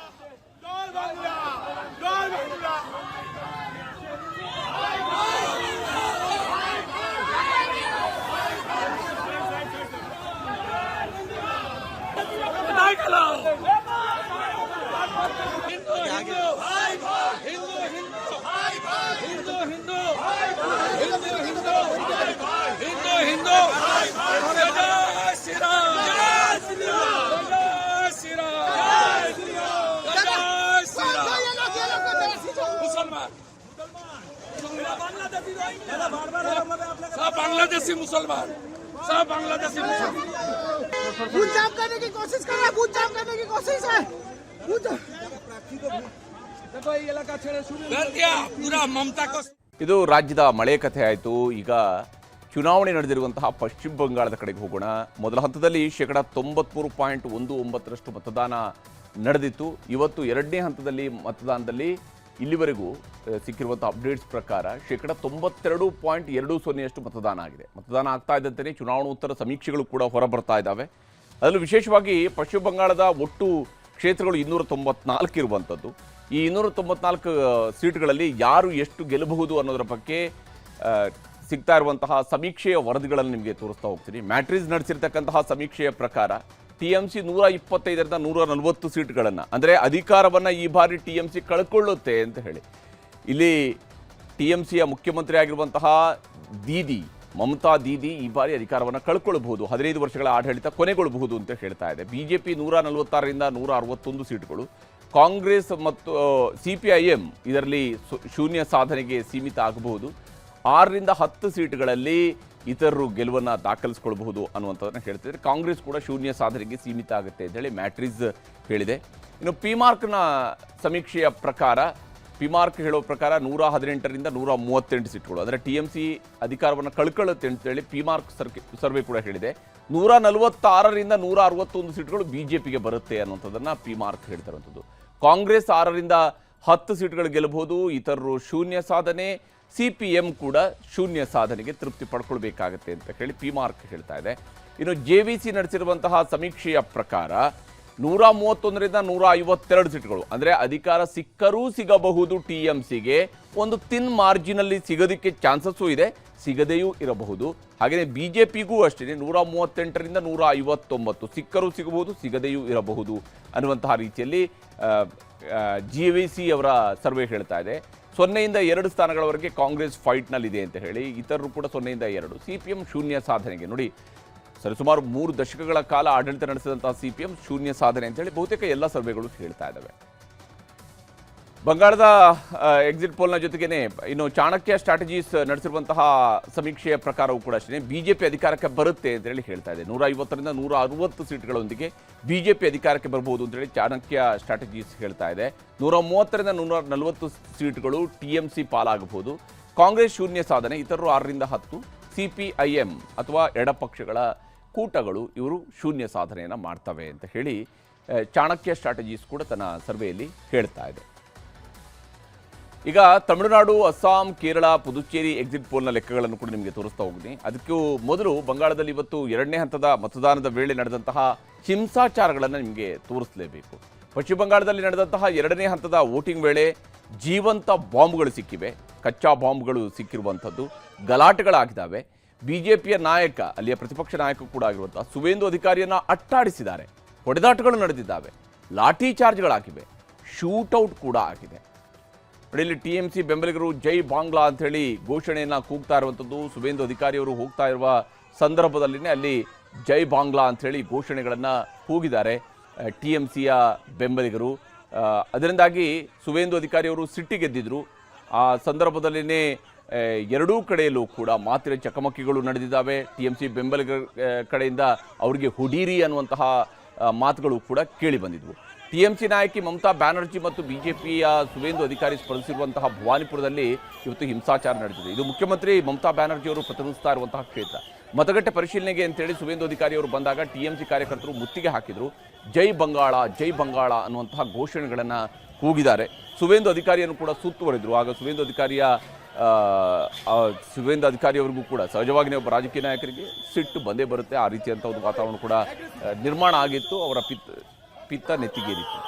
सब बांग्लादेशी मुसलमान, सब बांग्लादेशी मुसलमान बूथ जाम करने की कोशिश कर रहा है, बूथ जाम करने की कोशिश है। देखो ये इलाका छेड़े शुरू कर दिया पूरा ममता को। ಇದು ರಾಜ್ಯದ ಮಳೆ ಕಥೆ ಆಯಿತು. ಈಗ ಚುನಾವಣೆ ನಡೆದಿರುವಂತಹ ಪಶ್ಚಿಮ ಬಂಗಾಳದ ಕಡೆಗೆ ಹೋಗೋಣ. ಮೊದಲ ಹಂತದಲ್ಲಿ 93.19% ಮತದಾನ ನಡೆದಿತ್ತು. ಇವತ್ತು ಎರಡನೇ ಹಂತದಲ್ಲಿ ಮತದಾನದಲ್ಲಿ ಇಲ್ಲಿವರೆಗೂ ಸಿಕ್ಕಿರುವಂತಹ ಅಪ್ಡೇಟ್ಸ್ ಪ್ರಕಾರ 92.20% ಮತದಾನ ಆಗಿದೆ. ಮತದಾನ ಆಗ್ತಾ ಇದ್ದಂತೆಯೇ ಚುನಾವಣೋತ್ತರ ಸಮೀಕ್ಷೆಗಳು ಕೂಡ ಹೊರಬರ್ತಾ ಇದ್ದಾವೆ. ಅದರಲ್ಲೂ ವಿಶೇಷವಾಗಿ ಪಶ್ಚಿಮ ಬಂಗಾಳದ ಒಟ್ಟು ಕ್ಷೇತ್ರಗಳು 294 ಇರುವಂಥದ್ದು. ಈ 294 ಸೀಟ್ಗಳಲ್ಲಿ ಯಾರು ಎಷ್ಟು ಗೆಲ್ಲಬಹುದು ಅನ್ನೋದರ ಬಗ್ಗೆ ಸಿಗ್ತಾ ಇರುವಂತಹ ಸಮೀಕ್ಷೆಯ ವರದಿಗಳನ್ನು ನಿಮಗೆ ತೋರಿಸ್ತಾ ಹೋಗ್ತೀನಿ. ಮ್ಯಾಟ್ರಿಸ್ ನಡೆಸಿರ್ತಕ್ಕಂತಹ ಸಮೀಕ್ಷೆಯ ಪ್ರಕಾರ TMC 125ರಿಂದ 140 ಸೀಟ್ಗಳನ್ನು, ಅಂದರೆ ಅಧಿಕಾರವನ್ನು ಈ ಬಾರಿ TMC ಕಳ್ಕೊಳ್ಳುತ್ತೆ ಅಂತ ಹೇಳಿ. ಇಲ್ಲಿ TMCಯ ಮುಖ್ಯಮಂತ್ರಿ ಆಗಿರುವಂತಹ ದೀದಿ ಮಮತಾ ದೀದಿ ಈ ಬಾರಿ ಅಧಿಕಾರವನ್ನು ಕಳ್ಕೊಳ್ಬಹುದು, 15 ವರ್ಷಗಳ ಆಡಳಿತ ಕೊನೆಗೊಳ್ಳಬಹುದು ಅಂತ ಹೇಳ್ತಾ ಇದೆ. BJP 146ರಿಂದ 161 ಸೀಟ್ಗಳು, ಕಾಂಗ್ರೆಸ್ ಮತ್ತು CPIM ಇದರಲ್ಲಿ ಶೂನ್ಯ ಸಾಧನೆಗೆ ಸೀಮಿತ ಆಗಬಹುದು. 6ರಿಂದ 10 ಸೀಟ್ಗಳಲ್ಲಿ ಇತರರು ಗೆಲುವನ್ನು ದಾಖಲಿಸ್ಕೊಳ್ಬಹುದು ಅನ್ನುವಂಥದ್ದನ್ನು ಹೇಳ್ತಿದ್ದಾರೆ. ಕಾಂಗ್ರೆಸ್ ಕೂಡ ಶೂನ್ಯ ಸಾಧನೆಗೆ ಸೀಮಿತ ಆಗುತ್ತೆ ಅಂತೇಳಿ ಮ್ಯಾಟ್ರಿಸ್ ಹೇಳಿದೆ. ಇನ್ನು ಪಿಮಾರ್ಕ್ನ ಸಮೀಕ್ಷೆಯ ಪ್ರಕಾರ, ಪಿಮಾರ್ಕ್ ಹೇಳೋ ಪ್ರಕಾರ 118ರಿಂದ 138 ಸೀಟ್ಗಳು, ಅಂದರೆ TMC ಅಧಿಕಾರವನ್ನು ಕಳ್ಕೊಳ್ಳುತ್ತೆ ಅಂತೇಳಿ ಪಿಮಾರ್ಕ್ ಸರ್ವೆ ಕೂಡ ಹೇಳಿದೆ. 146ರಿಂದ 161 ಸೀಟ್ಗಳು BJPಗೆ ಬರುತ್ತೆ ಅನ್ನುವಂಥದ್ದನ್ನು ಪಿಮಾರ್ಕ್ ಹೇಳ್ತಿರುವಂಥದ್ದು. ಕಾಂಗ್ರೆಸ್ 6ರಿಂದ 10 ಸೀಟ್ಗಳು ಗೆಲ್ಲಬಹುದು, ಇತರರು ಶೂನ್ಯ ಸಾಧನೆ, CPM ಕೂಡ ಶೂನ್ಯ ಸಾಧನೆಗೆ ತೃಪ್ತಿ ಪಡ್ಕೊಳ್ಬೇಕಾಗತ್ತೆ ಅಂತ ಹೇಳಿ ಪಿಮಾರ್ಕ್ ಹೇಳ್ತಾ ಇದೆ. ಇನ್ನು JVC ನಡೆಸಿರುವಂತಹ ಸಮೀಕ್ಷೆಯ ಪ್ರಕಾರ 131ರಿಂದ 152 ಸೀಟ್ಗಳು, ಅಂದರೆ ಅಧಿಕಾರ ಸಿಕ್ಕರೂ ಸಿಗಬಹುದು TMCಗೆ, ಒಂದು ತಿನ್ ಮಾರ್ಜಿನಲ್ಲಿ ಸಿಗೋದಕ್ಕೆ ಚಾನ್ಸಸ್ಸು ಇದೆ, ಸಿಗದೆಯೂ ಇರಬಹುದು. ಹಾಗೆಯೇ BJPಗೂ ಅಷ್ಟೇ 138ರಿಂದ 159 ಸಿಕ್ಕರೂ ಸಿಗಬಹುದು, ಸಿಗದೆಯೂ ಇರಬಹುದು ಅನ್ನುವಂತಹ ರೀತಿಯಲ್ಲಿ JVC ಅವರ ಸರ್ವೆ ಹೇಳ್ತಾ ಇದೆ. 0ಯಿಂದ 2 ಸ್ಥಾನಗಳವರೆಗೆ ಕಾಂಗ್ರೆಸ್ ಫೈಟ್ನಲ್ಲಿದೆ ಅಂತ ಹೇಳಿ, ಇತರರು ಕೂಡ 0ಯಿಂದ 2. CPM ಶೂನ್ಯ ಸಾಧನೆಗೆ, ನೋಡಿ ಸರಿಸುಮಾರು 3 ದಶಕಗಳ ಕಾಲ ಆಡಳಿತ ನಡೆಸಿದಂತಹ CPM ಶೂನ್ಯ ಸಾಧನೆ ಅಂತೇಳಿ ಬಹುತೇಕ ಎಲ್ಲ ಸರ್ವೆಗಳು ಹೇಳ್ತಾ ಇದ್ದಾವೆ. ಬಂಗಾಳದ ಎಕ್ಸಿಟ್ ಪೋಲ್ನ ಜೊತೆಗೇನೆ ಇನ್ನು ಚಾಣಕ್ಯ ಸ್ಟ್ರಾಟಜೀಸ್ ನಡೆಸಿರುವಂತಹ ಸಮೀಕ್ಷೆಯ ಪ್ರಕಾರವೂ ಕೂಡ ಅಷ್ಟೇ BJP ಅಧಿಕಾರಕ್ಕೆ ಬರುತ್ತೆ ಅಂತೇಳಿ ಹೇಳ್ತಾ ಇದೆ. 150ರಿಂದ 160 ಸೀಟ್ಗಳೊಂದಿಗೆ BJP ಅಧಿಕಾರಕ್ಕೆ ಬರಬಹುದು ಅಂತೇಳಿ ಚಾಣಕ್ಯ ಸ್ಟ್ರಾಟಜೀಸ್ ಹೇಳ್ತಾ ಇದೆ. 130ರಿಂದ 140 ಸೀಟ್ಗಳು TMC ಪಾಲಾಗಬಹುದು. ಕಾಂಗ್ರೆಸ್ ಶೂನ್ಯ ಸಾಧನೆ, ಇತರರು 6ರಿಂದ 10, CPIM ಅಥವಾ ಎಡಪಕ್ಷಗಳ ಕೂಟಗಳು ಇವರು ಶೂನ್ಯ ಸಾಧನೆಯನ್ನು ಮಾಡ್ತವೆ ಅಂತ ಹೇಳಿ ಚಾಣಕ್ಯ ಸ್ಟ್ರಾಟಜೀಸ್ ಕೂಡ ತನ್ನ ಸರ್ವೆಯಲ್ಲಿ ಹೇಳ್ತಾ ಇದೆ. ಈಗ ತಮಿಳುನಾಡು, ಅಸ್ಸಾಂ, ಕೇರಳ, ಪುದುಚೇರಿ ಎಕ್ಸಿಟ್ ಪೋಲ್ನ ಲೆಕ್ಕಗಳನ್ನು ಕೂಡ ನಿಮಗೆ ತೋರಿಸ್ತಾ ಹೋಗ್ತೀನಿ. ಅದಕ್ಕೂ ಮೊದಲು ಬಂಗಾಳದಲ್ಲಿ ಇವತ್ತು ಎರಡನೇ ಹಂತದ ಮತದಾನದ ವೇಳೆ ನಡೆದಂತಹ ಹಿಂಸಾಚಾರಗಳನ್ನು ನಿಮಗೆ ತೋರಿಸಲೇಬೇಕು. ಪಶ್ಚಿಮ ಬಂಗಾಳದಲ್ಲಿ ನಡೆದಂತಹ ಎರಡನೇ ಹಂತದ ವೋಟಿಂಗ್ ವೇಳೆ ಜೀವಂತ ಬಾಂಬ್ಗಳು ಸಿಕ್ಕಿವೆ, ಕಚ್ಚಾ ಬಾಂಬ್ಗಳು ಸಿಕ್ಕಿರುವಂಥದ್ದು, ಗಲಾಟೆಗಳಾಗಿದ್ದಾವೆ. BJPಯ ನಾಯಕ, ಅಲ್ಲಿಯ ಪ್ರತಿಪಕ್ಷ ನಾಯಕ ಕೂಡ ಆಗಿರುವಂತಹ ಸುವೇಂದು ಅಧಿಕಾರಿಯನ್ನು ಅಟ್ಟಾಡಿಸಿದ್ದಾರೆ, ಹೊಡೆದಾಟಗಳು ನಡೆದಿದ್ದಾವೆ, ಲಾಠಿ ಚಾರ್ಜ್ಗಳಾಗಿವೆ, ಶೂಟೌಟ್ ಕೂಡ ಆಗಿದೆ. ಇಲ್ಲಿ TMC ಬೆಂಬಲಿಗರು ಜೈ ಬಾಂಗ್ಲಾ ಅಂಥೇಳಿ ಘೋಷಣೆಯನ್ನು ಕೂಗ್ತಾ ಇರುವಂಥದ್ದು. ಸುವೇಂದು ಅಧಿಕಾರಿಯವರು ಹೋಗ್ತಾ ಇರುವ ಸಂದರ್ಭದಲ್ಲಿನೇ ಅಲ್ಲಿ ಜೈ ಬಾಂಗ್ಲಾ ಅಂಥೇಳಿ ಘೋಷಣೆಗಳನ್ನು ಕೂಗಿದ್ದಾರೆ TMCಯ ಬೆಂಬಲಿಗರು. ಅದರಿಂದಾಗಿ ಸುವೇಂದು ಅಧಿಕಾರಿಯವರು ಸಿಟ್ಟಿಗೆದ್ದಿದ್ರು. ಆ ಸಂದರ್ಭದಲ್ಲಿನೇ ಎರಡೂ ಕಡೆಯಲ್ಲೂ ಕೂಡ ಮಾತಿನ ಚಕಮಕಿಗಳು ನಡೆದಿದ್ದಾವೆ. TMC ಬೆಂಬಲಿಗರ ಕಡೆಯಿಂದ ಅವರಿಗೆ ಹುಡೀರಿ ಅನ್ನುವಂತಹ ಮಾತುಗಳು ಕೂಡ ಕೇಳಿ ಬಂದಿದ್ವು. TMC ನಾಯಕಿ ಮಮತಾ ಬ್ಯಾನರ್ಜಿ ಮತ್ತು BJPಯ ಸುವೇಂದು ಅಧಿಕಾರಿ ಸ್ಪರ್ಧಿಸಿರುವಂತಹ ಭವಾನಿಪುರದಲ್ಲಿ ಇವತ್ತು ಹಿಂಸಾಚಾರ ನಡೆದಿದೆ. ಇದು ಮುಖ್ಯಮಂತ್ರಿ ಮಮತಾ ಬ್ಯಾನರ್ಜಿ ಅವರು ಪ್ರತಿನಿಧಿಸ್ತಾ ಇರುವಂತಹ ಕ್ಷೇತ್ರ. ಮತಗಟ್ಟೆ ಪರಿಶೀಲನೆಗೆ ಅಂತೇಳಿ ಸುವೇಂದು ಅಧಿಕಾರಿ ಅವರು ಬಂದಾಗ TMC ಕಾರ್ಯಕರ್ತರು ಮುತ್ತಿಗೆ ಹಾಕಿದರು. ಜೈ ಬಂಗಾಳ, ಜೈ ಬಂಗಾಳ ಅನ್ನುವಂತಹ ಘೋಷಣೆಗಳನ್ನು ಕೂಗಿದ್ದಾರೆ. ಸುವೇಂದು ಅಧಿಕಾರಿಯನ್ನು ಕೂಡ ಸುತ್ತುವರೆದರು. ಆಗ ಸುವೇಂದು ಅಧಿಕಾರಿಯವರಿಗೂ ಕೂಡ ಸಹಜವಾಗಿ ಒಬ್ಬ ರಾಜಕೀಯ ನಾಯಕರಿಗೆ ಸಿಟ್ಟು ಬಂದೇ ಬರುತ್ತೆ. ಆ ರೀತಿಯಂಥ ಒಂದು ವಾತಾವರಣ ಕೂಡ ನಿರ್ಮಾಣ ಆಗಿತ್ತು. ಅವರ ಪಿತ್ತ ನೆತ್ತಿಗೇರಿತ್ತು.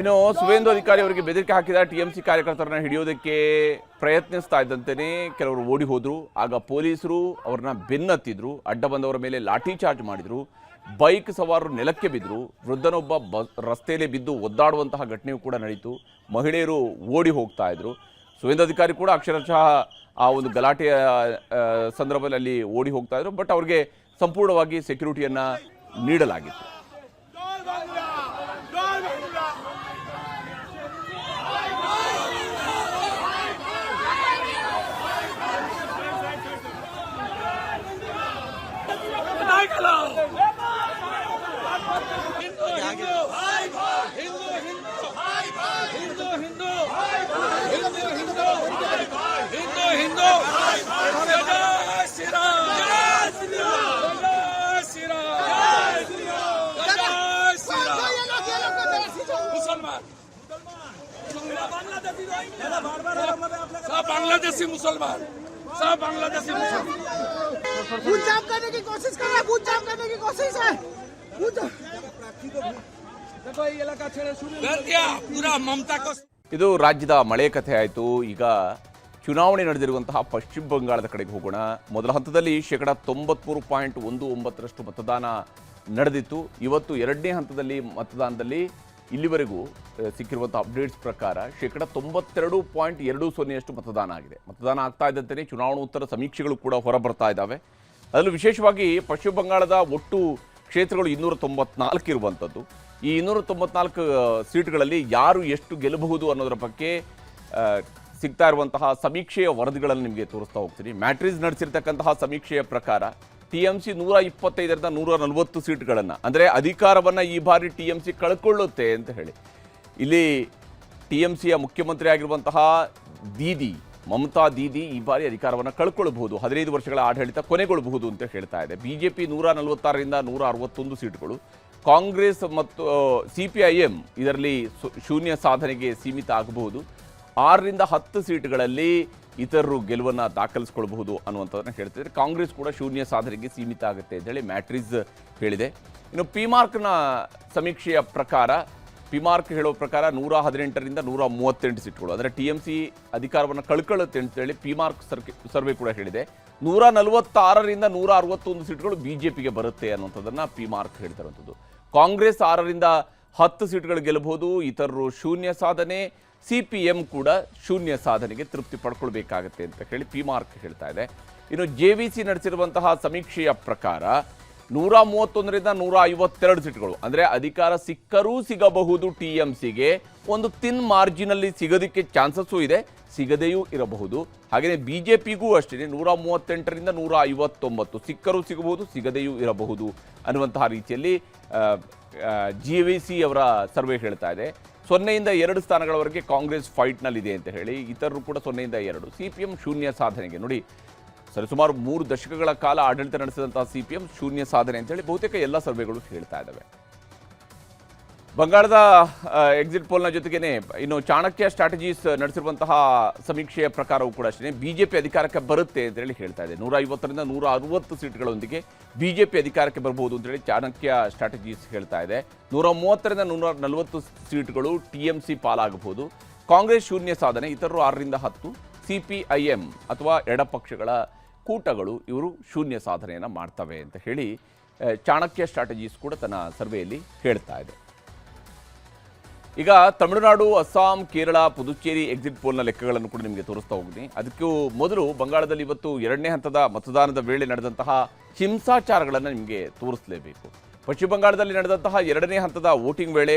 ಇನ್ನು ಸುವೇಂದು ಅಧಿಕಾರಿ ಅವರಿಗೆ ಬೆದರಿಕೆ ಹಾಕಿದ TMC ಕಾರ್ಯಕರ್ತರನ್ನ ಹಿಡಿಯೋದಕ್ಕೆ ಪ್ರಯತ್ನಿಸ್ತಾ ಇದ್ದಂತೆಯೇ ಕೆಲವರು ಓಡಿ ಹೋದ್ರು. ಆಗ ಪೊಲೀಸರು ಅವ್ರನ್ನ ಬೆನ್ನತ್ತಿದ್ರು, ಅಡ್ಡ ಬಂದವರ ಮೇಲೆ ಲಾಠಿ ಚಾರ್ಜ್ ಮಾಡಿದ್ರು, ಬೈಕ್ ಸವಾರರು ನೆಲಕ್ಕೆ ಬಿದ್ದರು, ವೃದ್ಧನೊಬ್ಬ ರಸ್ತೆಯಲ್ಲಿ ಬಿದ್ದು ಒದ್ದಾಡುವಂತಹ ಘಟನೆಯೂ ಕೂಡ ನಡೀತು. ಮಹಿಳೆಯರು ಓಡಿ ಹೋಗ್ತಾ ಇದ್ರು. ಸುವೇಂದು ಅಧಿಕಾರಿ ಕೂಡ ಅಕ್ಷರಶಃ ಆ ಒಂದು ಗಲಾಟೆಯ ಸಂದರ್ಭದಲ್ಲಿ ಅಲ್ಲಿ ಓಡಿ ಹೋಗ್ತಾ ಇದ್ರು. ಬಟ್ ಅವ್ರಿಗೆ ಸಂಪೂರ್ಣವಾಗಿ ಸೆಕ್ಯೂರಿಟಿಯನ್ನು ನೀಡಲಾಗಿತ್ತು. बांग्लादेशी मुसलमान सब बांग्लादेशी मुसलमान बूथ जाम करने की कोशिश कर रहा है, बूथ जाम करने की कोशिश है। देखो ये इलाका छेड़े शुरू कर दिया पूरा ममता को. ಇದು ರಾಜ್ಯದ ಮಳೆ ಕಥೆ ಆಯಿತು. ಈಗ ಚುನಾವಣೆ ನಡೆದಿರುವಂತಹ ಪಶ್ಚಿಮ ಬಂಗಾಳದ ಕಡೆಗೆ ಹೋಗೋಣ. ಮೊದಲ ಹಂತದಲ್ಲಿ 93.19% ಮತದಾನ ನಡೆದಿತ್ತು. ಇವತ್ತು ಎರಡನೇ ಹಂತದಲ್ಲಿ ಮತದಾನದಲ್ಲಿ ಇಲ್ಲಿವರೆಗೂ ಸಿಕ್ಕಿರುವಂಥ ಅಪ್ಡೇಟ್ಸ್ ಪ್ರಕಾರ 92.20% ಮತದಾನ ಆಗಿದೆ. ಮತದಾನ ಆಗ್ತಾ ಇದ್ದಂತೆಯೇ ಚುನಾವಣೋತ್ತರ ಸಮೀಕ್ಷೆಗಳು ಕೂಡ ಹೊರಬರ್ತಾ ಇದ್ದಾವೆ. ಅದರಲ್ಲೂ ವಿಶೇಷವಾಗಿ ಪಶ್ಚಿಮ ಬಂಗಾಳದ ಒಟ್ಟು ಕ್ಷೇತ್ರಗಳು 294 ಇರುವಂಥದ್ದು. ಈ 294 ಸೀಟ್ಗಳಲ್ಲಿ ಯಾರು ಎಷ್ಟು ಗೆಲ್ಲಬಹುದು ಅನ್ನೋದರ ಬಗ್ಗೆ ಸಿಗ್ತಾ ಇರುವಂತಹ ಸಮೀಕ್ಷೆಯ ವರದಿಗಳನ್ನು ನಿಮಗೆ ತೋರಿಸ್ತಾ ಹೋಗ್ತೀನಿ. ಮ್ಯಾಟ್ರಿಸ್ ನಡೆಸಿರ್ತಕ್ಕಂತಹ ಸಮೀಕ್ಷೆಯ ಪ್ರಕಾರ TMC 125ರಿಂದ 140 ಸೀಟ್ಗಳನ್ನು, ಅಂದರೆ ಅಧಿಕಾರವನ್ನು ಈ ಬಾರಿ TMC ಕಳ್ಕೊಳ್ಳುತ್ತೆ ಅಂತ ಹೇಳಿ. ಇಲ್ಲಿ TMCಯ ಮುಖ್ಯಮಂತ್ರಿ ಆಗಿರುವಂತಹ ದೀದಿ ಮಮತಾ ದೀದಿ ಈ ಬಾರಿ ಅಧಿಕಾರವನ್ನು ಕಳ್ಕೊಳ್ಬಹುದು, 15 ವರ್ಷಗಳ ಆಡಳಿತ ಕೊನೆಗೊಳ್ಳಬಹುದು ಅಂತ ಹೇಳ್ತಾ ಇದೆ. BJP 146ರಿಂದ 161 ಸೀಟ್ಗಳು, ಕಾಂಗ್ರೆಸ್ ಮತ್ತು CPIM ಇದರಲ್ಲಿ ಶೂನ್ಯ ಸಾಧನೆಗೆ ಸೀಮಿತ ಆಗಬಹುದು. 6ರಿಂದ 10 ಸೀಟ್ಗಳಲ್ಲಿ ಇತರರು ಗೆಲುವನ್ನು ದಾಖಲಿಸ್ಕೊಳ್ಬಹುದು ಅನ್ನುವಂಥದ್ದನ್ನು ಹೇಳ್ತಿದ್ದಾರೆ. ಕಾಂಗ್ರೆಸ್ ಕೂಡ ಶೂನ್ಯ ಸಾಧನೆಗೆ ಸೀಮಿತ ಆಗುತ್ತೆ ಅಂತೇಳಿ ಮ್ಯಾಟ್ರಿಸ್ ಹೇಳಿದೆ. ಇನ್ನು ಪಿಮಾರ್ಕ್ನ ಸಮೀಕ್ಷೆಯ ಪ್ರಕಾರ, ಪಿಮಾರ್ಕ್ ಹೇಳೋ ಪ್ರಕಾರ 118ರಿಂದ 138 ಸೀಟ್ಗಳು, ಅಂದರೆ TMC ಅಧಿಕಾರವನ್ನು ಕಳ್ಕೊಳ್ಳುತ್ತೆ ಅಂತೇಳಿ ಪಿಮಾರ್ಕ್ ಸರ್ವೆ ಕೂಡ ಹೇಳಿದೆ. 146ರಿಂದ 161 ಸೀಟ್ಗಳು BJPಗೆ ಬರುತ್ತೆ ಅನ್ನುವಂಥದ್ದನ್ನು ಪಿಮಾರ್ಕ್ ಹೇಳ್ತಿರುವಂಥದ್ದು. ಕಾಂಗ್ರೆಸ್ 6ರಿಂದ 10 ಸೀಟ್ಗಳು ಗೆಲ್ಲಬಹುದು, ಇತರರು ಶೂನ್ಯ ಸಾಧನೆ, CPM ಕೂಡ ಶೂನ್ಯ ಸಾಧನೆಗೆ ತೃಪ್ತಿ ಪಡ್ಕೊಳ್ಬೇಕಾಗತ್ತೆ ಅಂತ ಹೇಳಿ ಪಿಮಾರ್ಕ್ ಹೇಳ್ತಾ ಇದೆ. ಇನ್ನು JVC ನಡೆಸಿರುವಂತಹ ಸಮೀಕ್ಷೆಯ ಪ್ರಕಾರ 131ರಿಂದ 152 ಸೀಟ್ಗಳು, ಅಂದರೆ ಅಧಿಕಾರ ಸಿಕ್ಕರೂ ಸಿಗಬಹುದು TMCಗೆ, ಒಂದು ತಿನ್ ಮಾರ್ಜಿನಲ್ಲಿ ಸಿಗೋದಕ್ಕೆ ಚಾನ್ಸಸ್ಸು ಇದೆ, ಸಿಗದೆಯೂ ಇರಬಹುದು. ಹಾಗೆಯೇ BJPಗೂ ಅಷ್ಟೇ 138ರಿಂದ 159 ಸಿಕ್ಕರೂ ಸಿಗಬಹುದು, ಸಿಗದೆಯೂ ಇರಬಹುದು ಅನ್ನುವಂತಹ ರೀತಿಯಲ್ಲಿ JVC ಅವರ ಸರ್ವೆ ಹೇಳ್ತಾ ಇದೆ. 0ಯಿಂದ 2 ಸ್ಥಾನಗಳವರೆಗೆ ಕಾಂಗ್ರೆಸ್ ಫೈಟ್ನಲ್ಲಿದೆ ಅಂತ ಹೇಳಿ, ಇತರರು ಕೂಡ 0ಯಿಂದ 2. CPM ಶೂನ್ಯ ಸಾಧನೆಗೆ, ನೋಡಿ ಸರಿಸುಮಾರು 3 ದಶಕಗಳ ಕಾಲ ಆಡಳಿತ ನಡೆಸಿದಂತಹ CPM ಶೂನ್ಯ ಸಾಧನೆ ಅಂತೇಳಿ ಬಹುತೇಕ ಎಲ್ಲ ಸರ್ವೆಗಳು ಹೇಳ್ತಾ ಇದ್ದಾವೆ. ಬಂಗಾಳದ ಎಕ್ಸಿಟ್ ಪೋಲ್ನ ಜೊತೆಗೇನೆ ಇನ್ನು ಚಾಣಕ್ಯ ಸ್ಟ್ರಾಟಜೀಸ್ ನಡೆಸಿರುವಂತಹ ಸಮೀಕ್ಷೆಯ ಪ್ರಕಾರವೂ ಕೂಡ ಅಷ್ಟೇ BJP ಅಧಿಕಾರಕ್ಕೆ ಬರುತ್ತೆ ಅಂತೇಳಿ ಹೇಳ್ತಾ ಇದೆ. 150ರಿಂದ 160 ಸೀಟ್ಗಳೊಂದಿಗೆ BJP ಅಧಿಕಾರಕ್ಕೆ ಬರಬಹುದು ಅಂತೇಳಿ ಚಾಣಕ್ಯ ಸ್ಟ್ರಾಟಜೀಸ್ ಹೇಳ್ತಾ ಇದೆ. 130ರಿಂದ 140 ಸೀಟ್ಗಳು TMC ಪಾಲಾಗಬಹುದು. ಕಾಂಗ್ರೆಸ್ ಶೂನ್ಯ ಸಾಧನೆ, ಇತರರು 6ರಿಂದ 10. CPIM ಅಥವಾ ಎಡಪಕ್ಷಗಳ ಕೂಟಗಳು ಇವರು ಶೂನ್ಯ ಸಾಧನೆಯನ್ನು ಮಾಡ್ತವೆ ಅಂತ ಹೇಳಿ ಚಾಣಕ್ಯ ಸ್ಟ್ರಾಟಜೀಸ್ ಕೂಡ ತನ್ನ ಸರ್ವೆಯಲ್ಲಿ ಹೇಳ್ತಾ ಇದೆ. ಈಗ ತಮಿಳುನಾಡು, ಅಸ್ಸಾಂ, ಕೇರಳ, ಪುದುಚೇರಿ ಎಕ್ಸಿಟ್ ಪೋಲ್ನ ಲೆಕ್ಕಗಳನ್ನು ಕೂಡ ನಿಮಗೆ ತೋರಿಸ್ತಾ ಹೋಗ್ತೀನಿ. ಅದಕ್ಕೂ ಮೊದಲು ಬಂಗಾಳದಲ್ಲಿ ಇವತ್ತು ಎರಡನೇ ಹಂತದ ಮತದಾನದ ವೇಳೆ ನಡೆದಂತಹ ಹಿಂಸಾಚಾರಗಳನ್ನು ನಿಮಗೆ ತೋರಿಸಲೇಬೇಕು. ಪಶ್ಚಿಮ ಬಂಗಾಳದಲ್ಲಿ ನಡೆದಂತಹ ಎರಡನೇ ಹಂತದ ವೋಟಿಂಗ್ ವೇಳೆ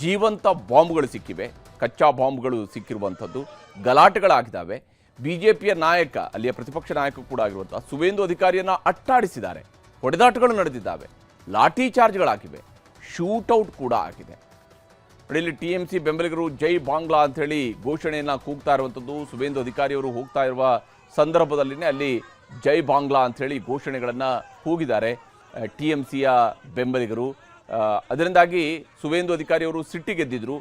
ಜೀವಂತ ಬಾಂಬ್ಗಳು ಸಿಕ್ಕಿವೆ, ಕಚ್ಚಾ ಬಾಂಬ್ಗಳು ಸಿಕ್ಕಿರುವಂಥದ್ದು, ಗಲಾಟೆಗಳಾಗಿದ್ದಾವೆ. BJPಯ ನಾಯಕ, ಅಲ್ಲಿಯ ಪ್ರತಿಪಕ್ಷ ನಾಯಕ ಕೂಡ ಆಗಿರುವಂಥ ಸುವೇಂದು ಅಧಿಕಾರಿಯನ್ನು ಅಟ್ಟಾಡಿಸಿದ್ದಾರೆ, ಹೊಡೆದಾಟಗಳು ನಡೆದಿದ್ದಾವೆ, ಲಾಠಿ ಚಾರ್ಜ್ಗಳಾಗಿವೆ, ಶೂಟೌಟ್ ಕೂಡ ಆಗಿದೆ. ಇಲ್ಲಿ TMC ಬೆಂಬಲಿಗರು ಜೈ ಬಾಂಗ್ಲಾ ಅಂಥೇಳಿ ಘೋಷಣೆಯನ್ನು ಕೂಗ್ತಾ ಇರುವಂಥದ್ದು. ಸುವೇಂದು ಅಧಿಕಾರಿಯವರು ಹೋಗ್ತಾ ಇರುವ ಸಂದರ್ಭದಲ್ಲಿನೇ ಅಲ್ಲಿ ಜೈ ಬಾಂಗ್ಲಾ ಅಂಥೇಳಿ ಘೋಷಣೆಗಳನ್ನು ಕೂಗಿದ್ದಾರೆ TMCಯ ಬೆಂಬಲಿಗರು. ಅದರಿಂದಾಗಿ ಸುವೇಂದು ಅಧಿಕಾರಿಯವರು ಸಿಟ್ಟಿಗೆದ್ದಿದ್ರು.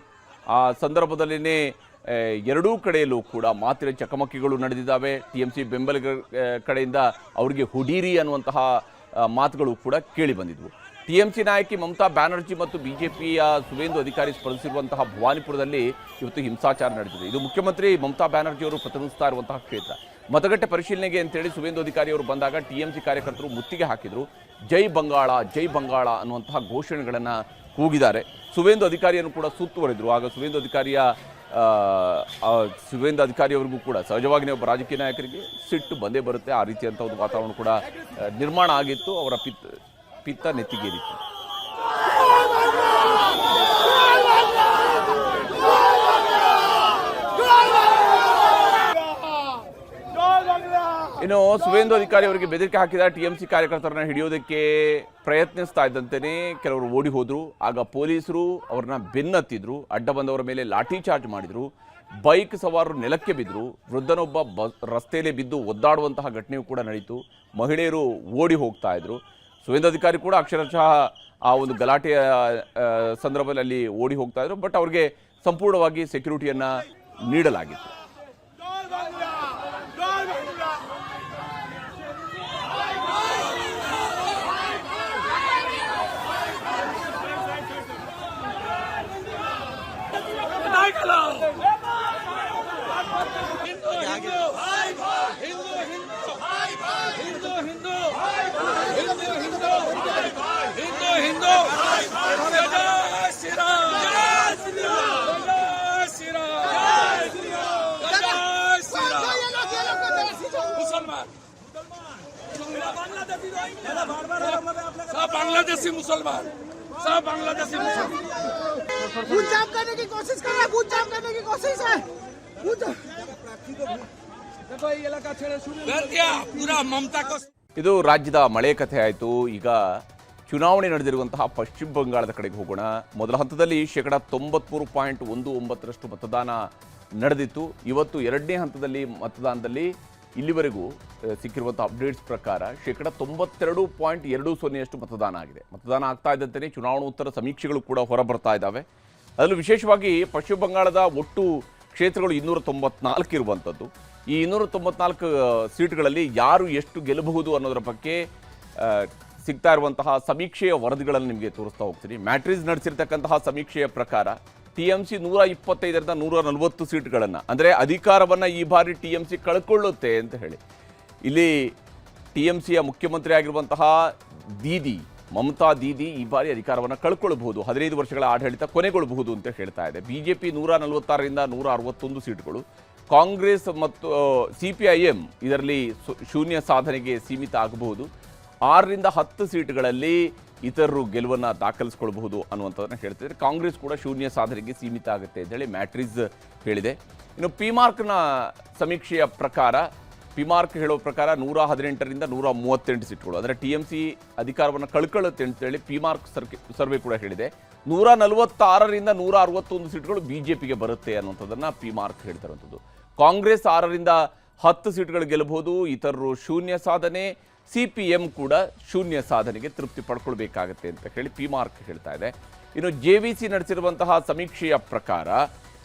ಆ ಸಂದರ್ಭದಲ್ಲಿನೇ ಎರಡೂ ಕಡೆಯಲ್ಲೂ ಕೂಡ ಮಾತಿನ ಚಕಮಕಿಗಳು ನಡೆದಿದ್ದಾವೆ. TMC ಬೆಂಬಲಿಗರ ಕಡೆಯಿಂದ ಅವರಿಗೆ ಹುಡೀರಿ ಅನ್ನುವಂತಹ ಮಾತುಗಳು ಕೂಡ ಕೇಳಿ ಬಂದಿದ್ವು. TMC ನಾಯಕಿ ಮಮತಾ ಬ್ಯಾನರ್ಜಿ ಮತ್ತು BJPಯ ಸುವೇಂದು ಅಧಿಕಾರಿ ಸ್ಪರ್ಧಿಸಿರುವಂತಹ ಭವಾನಿಪುರದಲ್ಲಿ ಇವತ್ತು ಹಿಂಸಾಚಾರ ನಡೆದಿದೆ. ಇದು ಮುಖ್ಯಮಂತ್ರಿ ಮಮತಾ ಬ್ಯಾನರ್ಜಿ ಅವರು ಪ್ರತಿನಿಧಿಸ್ತಾ ಇರುವಂತಹ ಕ್ಷೇತ್ರ. ಮತಗಟ್ಟೆ ಪರಿಶೀಲನೆಗೆ ಅಂತೇಳಿ ಸುವೇಂದು ಅಧಿಕಾರಿ ಅವರು ಬಂದಾಗ TMC ಕಾರ್ಯಕರ್ತರು ಮುತ್ತಿಗೆ ಹಾಕಿದರು. ಜೈ ಬಂಗಾಳ, ಜೈ ಬಂಗಾಳ ಅನ್ನುವಂತಹ ಘೋಷಣೆಗಳನ್ನು ಕೂಗಿದ್ದಾರೆ. ಸುವೇಂದು ಅಧಿಕಾರಿಯನ್ನು ಕೂಡ ಸುತ್ತುವರೆದರು. ಆಗ ಸುವೇಂದು ಅಧಿಕಾರಿಯ ಸುವೇಂದ್ರ ಅಧಿಕಾರಿ ಅವರಿಗೂ ಕೂಡ ಸಹಜವಾಗಿ ಒಬ್ಬ ರಾಜಕೀಯ ನಾಯಕರಿಗೆ ಸಿಟ್ಟು ಬಂದೇ ಬರುತ್ತೆ. ಆ ರೀತಿಯಂಥ ಒಂದು ವಾತಾವರಣ ಕೂಡ ನಿರ್ಮಾಣ ಆಗಿತ್ತು. ಅವರ ಪಿತ್ತ ನೆತ್ತಿಗೇರಿತ್ತು. ಇನ್ನು ಸುವೇಂದು ಅಧಿಕಾರಿ ಅವರಿಗೆ ಬೆದರಿಕೆ ಹಾಕಿದ ಟಿಎಂಸಿ ಕಾರ್ಯಕರ್ತರನ್ನ ಹಿಡಿಯೋದಕ್ಕೆ ಪ್ರಯತ್ನಿಸ್ತಾ ಇದ್ದಂತೆಯೇ ಕೆಲವರು ಓಡಿ ಹೋದ್ರು. ಆಗ ಪೊಲೀಸರು ಅವ್ರನ್ನ ಬೆನ್ನತ್ತಿದ್ರು, ಅಡ್ಡ ಬಂದವರ ಮೇಲೆ ಲಾಠಿ ಚಾರ್ಜ್ ಮಾಡಿದ್ರು, ಬೈಕ್ ಸವಾರರು ನೆಲಕ್ಕೆ ಬಿದ್ದರು, ವೃದ್ಧನೊಬ್ಬ ರಸ್ತೆಯಲ್ಲಿ ಬಿದ್ದು ಒದ್ದಾಡುವಂತಹ ಘಟನೆಯೂ ಕೂಡ ನಡೀತು. ಮಹಿಳೆಯರು ಓಡಿ ಹೋಗ್ತಾ ಇದ್ರು. ಸುವೇಂದು ಅಧಿಕಾರಿ ಕೂಡ ಅಕ್ಷರಶಃ ಆ ಒಂದು ಗಲಾಟೆಯ ಸಂದರ್ಭದಲ್ಲಿ ಅಲ್ಲಿ ಓಡಿ ಹೋಗ್ತಾ ಇದ್ರು. ಬಟ್ ಅವ್ರಿಗೆ ಸಂಪೂರ್ಣವಾಗಿ ಸೆಕ್ಯೂರಿಟಿಯನ್ನ ನೀಡಲಾಗಿತ್ತು. बांग्लादेशी मुसलमान सब बांग्लादेशी मुसलमान बूथ जाम करने की कोशिश कर रहा है, बूथ जाम करने की कोशिश है। देखो ये इलाका छेड़े शुरू कर दिया पूरा ममता को. ಇದು ರಾಜ್ಯದ ಮಳೆ ಕಥೆ ಆಯಿತು. ಈಗ ಚುನಾವಣೆ ನಡೆದಿರುವಂತಹ ಪಶ್ಚಿಮ ಬಂಗಾಳದ ಕಡೆಗೆ ಹೋಗೋಣ. ಮೊದಲ ಹಂತದಲ್ಲಿ 93.19% ಮತದಾನ ನಡೆದಿತ್ತು. ಇವತ್ತು ಎರಡನೇ ಹಂತದಲ್ಲಿ ಮತದಾನದಲ್ಲಿ ಇಲ್ಲಿವರೆಗೂ ಸಿಕ್ಕಿರುವಂಥ ಅಪ್ಡೇಟ್ಸ್ ಪ್ರಕಾರ 92.20% ಮತದಾನ ಆಗಿದೆ. ಮತದಾನ ಆಗ್ತಾ ಇದ್ದಂತೆಯೇ ಚುನಾವಣೋತ್ತರ ಸಮೀಕ್ಷೆಗಳು ಕೂಡ ಹೊರಬರ್ತಾ ಇದ್ದಾವೆ. ಅದರಲ್ಲೂ ವಿಶೇಷವಾಗಿ ಪಶ್ಚಿಮ ಬಂಗಾಳದ ಒಟ್ಟು ಕ್ಷೇತ್ರಗಳು 294 ಇರುವಂಥದ್ದು. ಈ 294 ಸೀಟ್ಗಳಲ್ಲಿ ಯಾರು ಎಷ್ಟು ಗೆಲ್ಲಬಹುದು ಅನ್ನೋದರ ಬಗ್ಗೆ ಸಿಗ್ತಾ ಇರುವಂತಹ ಸಮೀಕ್ಷೆಯ ವರದಿಗಳನ್ನು ನಿಮಗೆ ತೋರಿಸ್ತಾ ಹೋಗ್ತೀನಿ. ಮ್ಯಾಟ್ರಿಸ್ ನಡೆಸಿರ್ತಕ್ಕಂತಹ ಸಮೀಕ್ಷೆಯ ಪ್ರಕಾರ TMC 125ರಿಂದ 140 ಸೀಟ್ಗಳನ್ನು, ಅಂದರೆ ಅಧಿಕಾರವನ್ನು ಈ ಬಾರಿ TMC ಕಳ್ಕೊಳ್ಳುತ್ತೆ ಅಂತ ಹೇಳಿ. ಇಲ್ಲಿ TMCಯ ಮುಖ್ಯಮಂತ್ರಿ ಆಗಿರುವಂತಹ ಮಮತಾ ದೀದಿ ಈ ಬಾರಿ ಅಧಿಕಾರವನ್ನು ಕಳ್ಕೊಳ್ಬಹುದು, 15 ವರ್ಷಗಳ ಆಡಳಿತ ಕೊನೆಗೊಳ್ಳಬಹುದು ಅಂತ ಹೇಳ್ತಾ ಇದೆ. BJP 146ರಿಂದ 161 ಸೀಟ್ಗಳು, ಕಾಂಗ್ರೆಸ್ ಮತ್ತು CPIM ಇದರಲ್ಲಿ ಶೂನ್ಯ ಸಾಧನೆಗೆ ಸೀಮಿತ ಆಗಬಹುದು. 6ರಿಂದ 10 ಸೀಟ್ಗಳಲ್ಲಿ ಇತರರು ಗೆಲುವನ್ನು ದಾಖಲಿಸಿಕೊಳ್ಳಬಹುದು ಅನ್ನುವಂಥದ್ದನ್ನು ಹೇಳ್ತಿದ್ದಾರೆ. ಕಾಂಗ್ರೆಸ್ ಕೂಡ ಶೂನ್ಯ ಸಾಧನೆಗೆ ಸೀಮಿತ ಆಗುತ್ತೆ ಅಂತೇಳಿ ಮ್ಯಾಟ್ರಿಸ್ ಹೇಳಿದೆ. ಇನ್ನು ಪಿಮಾರ್ಕ್ನ ಸಮೀಕ್ಷೆಯ ಪ್ರಕಾರ, ಪಿಮಾರ್ಕ್ ಹೇಳೋ ಪ್ರಕಾರ 118ರಿಂದ 138 ಸೀಟ್ಗಳು, ಅಂದರೆ TMC ಅಧಿಕಾರವನ್ನು ಕಳ್ಕೊಳ್ಳುತ್ತೆ ಅಂತೇಳಿ ಪಿಮಾರ್ಕ್ ಸರ್ವೆ ಕೂಡ ಹೇಳಿದೆ. 146ರಿಂದ 161 ಸೀಟ್ಗಳು BJPಗೆ ಬರುತ್ತೆ ಅನ್ನುವಂಥದ್ದನ್ನು ಪಿಮಾರ್ಕ್ ಹೇಳ್ತಿರುವಂಥದ್ದು. ಕಾಂಗ್ರೆಸ್ 6ರಿಂದ 10 ಸೀಟ್ಗಳು ಗೆಲ್ಲಬಹುದು, ಇತರರು ಶೂನ್ಯ ಸಾಧನೆ, CPM ಕೂಡ ಶೂನ್ಯ ಸಾಧನೆಗೆ ತೃಪ್ತಿ ಪಡ್ಕೊಳ್ಬೇಕಾಗತ್ತೆ ಅಂತ ಹೇಳಿ ಪಿಮಾರ್ಕ್ ಹೇಳ್ತಾ ಇದೆ. ಇನ್ನು JVC ನಡೆಸಿರುವಂತಹ ಸಮೀಕ್ಷೆಯ ಪ್ರಕಾರ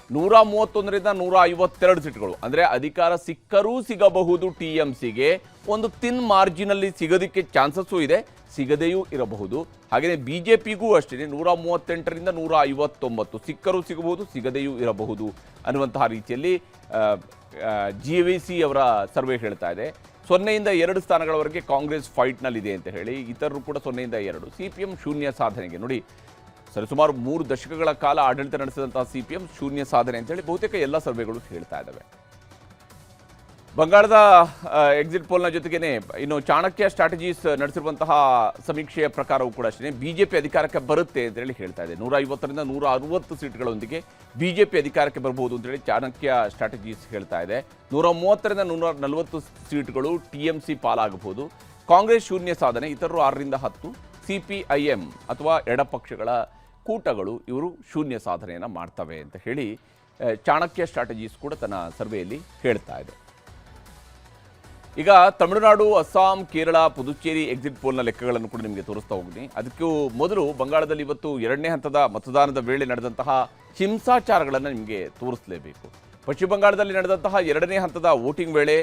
131ರಿಂದ 152 ಸೀಟ್ಗಳು, ಅಂದರೆ ಅಧಿಕಾರ ಸಿಕ್ಕರೂ ಸಿಗಬಹುದು TMCಗೆ, ಒಂದು ತಿನ್ ಮಾರ್ಜಿನಲ್ಲಿ ಸಿಗೋದಕ್ಕೆ ಚಾನ್ಸಸ್ಸು ಇದೆ, ಸಿಗದೆಯೂ ಇರಬಹುದು. ಹಾಗೆಯೇ BJPಗೂ ಅಷ್ಟೇ 138ರಿಂದ 159 ಸಿಕ್ಕರೂ ಸಿಗಬಹುದು, ಸಿಗದೆಯೂ ಇರಬಹುದು ಅನ್ನುವಂತಹ ರೀತಿಯಲ್ಲಿ JVC ಅವರ ಸರ್ವೆ ಹೇಳ್ತಾ ಇದೆ. 0ಯಿಂದ 2 ಸ್ಥಾನಗಳವರೆಗೆ ಕಾಂಗ್ರೆಸ್ ಫೈಟ್ನಲ್ಲಿದೆ ಅಂತ ಹೇಳಿ, ಇತರರು ಕೂಡ 0ಯಿಂದ 2. CPM ಶೂನ್ಯ ಸಾಧನೆಗೆ, ನೋಡಿ ಸರಿಸುಮಾರು 3 ದಶಕಗಳ ಕಾಲ ಆಡಳಿತ ನಡೆಸಿದಂತಹ CPM ಶೂನ್ಯ ಸಾಧನೆ ಅಂತೇಳಿ ಬಹುತೇಕ ಎಲ್ಲ ಸರ್ವೆಗಳು ಹೇಳ್ತಾ ಇದ್ದಾವೆ. ಬಂಗಾಳದ ಎಕ್ಸಿಟ್ ಪೋಲ್ನ ಜೊತೆಗೇನೆ ಇನ್ನು ಚಾಣಕ್ಯ ಸ್ಟ್ರಾಟಜೀಸ್ ನಡೆಸಿರುವಂತಹ ಸಮೀಕ್ಷೆಯ ಪ್ರಕಾರವೂ ಕೂಡ ಅಷ್ಟೇ BJP ಅಧಿಕಾರಕ್ಕೆ ಬರುತ್ತೆ ಅಂತೇಳಿ ಹೇಳ್ತಾ ಇದೆ. 150ರಿಂದ 160 ಸೀಟ್ಗಳೊಂದಿಗೆ BJP ಅಧಿಕಾರಕ್ಕೆ ಬರಬಹುದು ಅಂತೇಳಿ ಚಾಣಕ್ಯ ಸ್ಟ್ರಾಟಜೀಸ್ ಹೇಳ್ತಾ ಇದೆ. 130ರಿಂದ 140 ಸೀಟ್ಗಳು TMC ಪಾಲಾಗಬಹುದು. ಕಾಂಗ್ರೆಸ್ ಶೂನ್ಯ ಸಾಧನೆ, ಇತರರು 6ರಿಂದ 10, CPIM ಅಥವಾ ಎಡಪಕ್ಷಗಳ ಕೂಟಗಳು ಇವರು ಶೂನ್ಯ ಸಾಧನೆಯನ್ನು ಮಾಡ್ತವೆ ಅಂತ ಹೇಳಿ ಚಾಣಕ್ಯ ಸ್ಟ್ರಾಟಜೀಸ್ ಕೂಡ ತನ್ನ ಸರ್ವೆಯಲ್ಲಿ ಹೇಳ್ತಾ ಇದೆ. ಈಗ ತಮಿಳುನಾಡು, ಅಸ್ಸಾಂ, ಕೇರಳ, ಪುದುಚೇರಿ ಎಕ್ಸಿಟ್ ಪೋಲ್ನ ಲೆಕ್ಕಗಳನ್ನು ಕೂಡ ನಿಮಗೆ ತೋರಿಸ್ತಾ ಹೋಗ್ತೀನಿ. ಅದಕ್ಕೂ ಮೊದಲು ಬಂಗಾಳದಲ್ಲಿ ಇವತ್ತು ಎರಡನೇ ಹಂತದ ಮತದಾನದ ವೇಳೆ ನಡೆದಂತಹ ಹಿಂಸಾಚಾರಗಳನ್ನು ನಿಮಗೆ ತೋರಿಸಲೇಬೇಕು. ಪಶ್ಚಿಮ ಬಂಗಾಳದಲ್ಲಿ ನಡೆದಂತಹ ಎರಡನೇ ಹಂತದ ವೋಟಿಂಗ್ ವೇಳೆ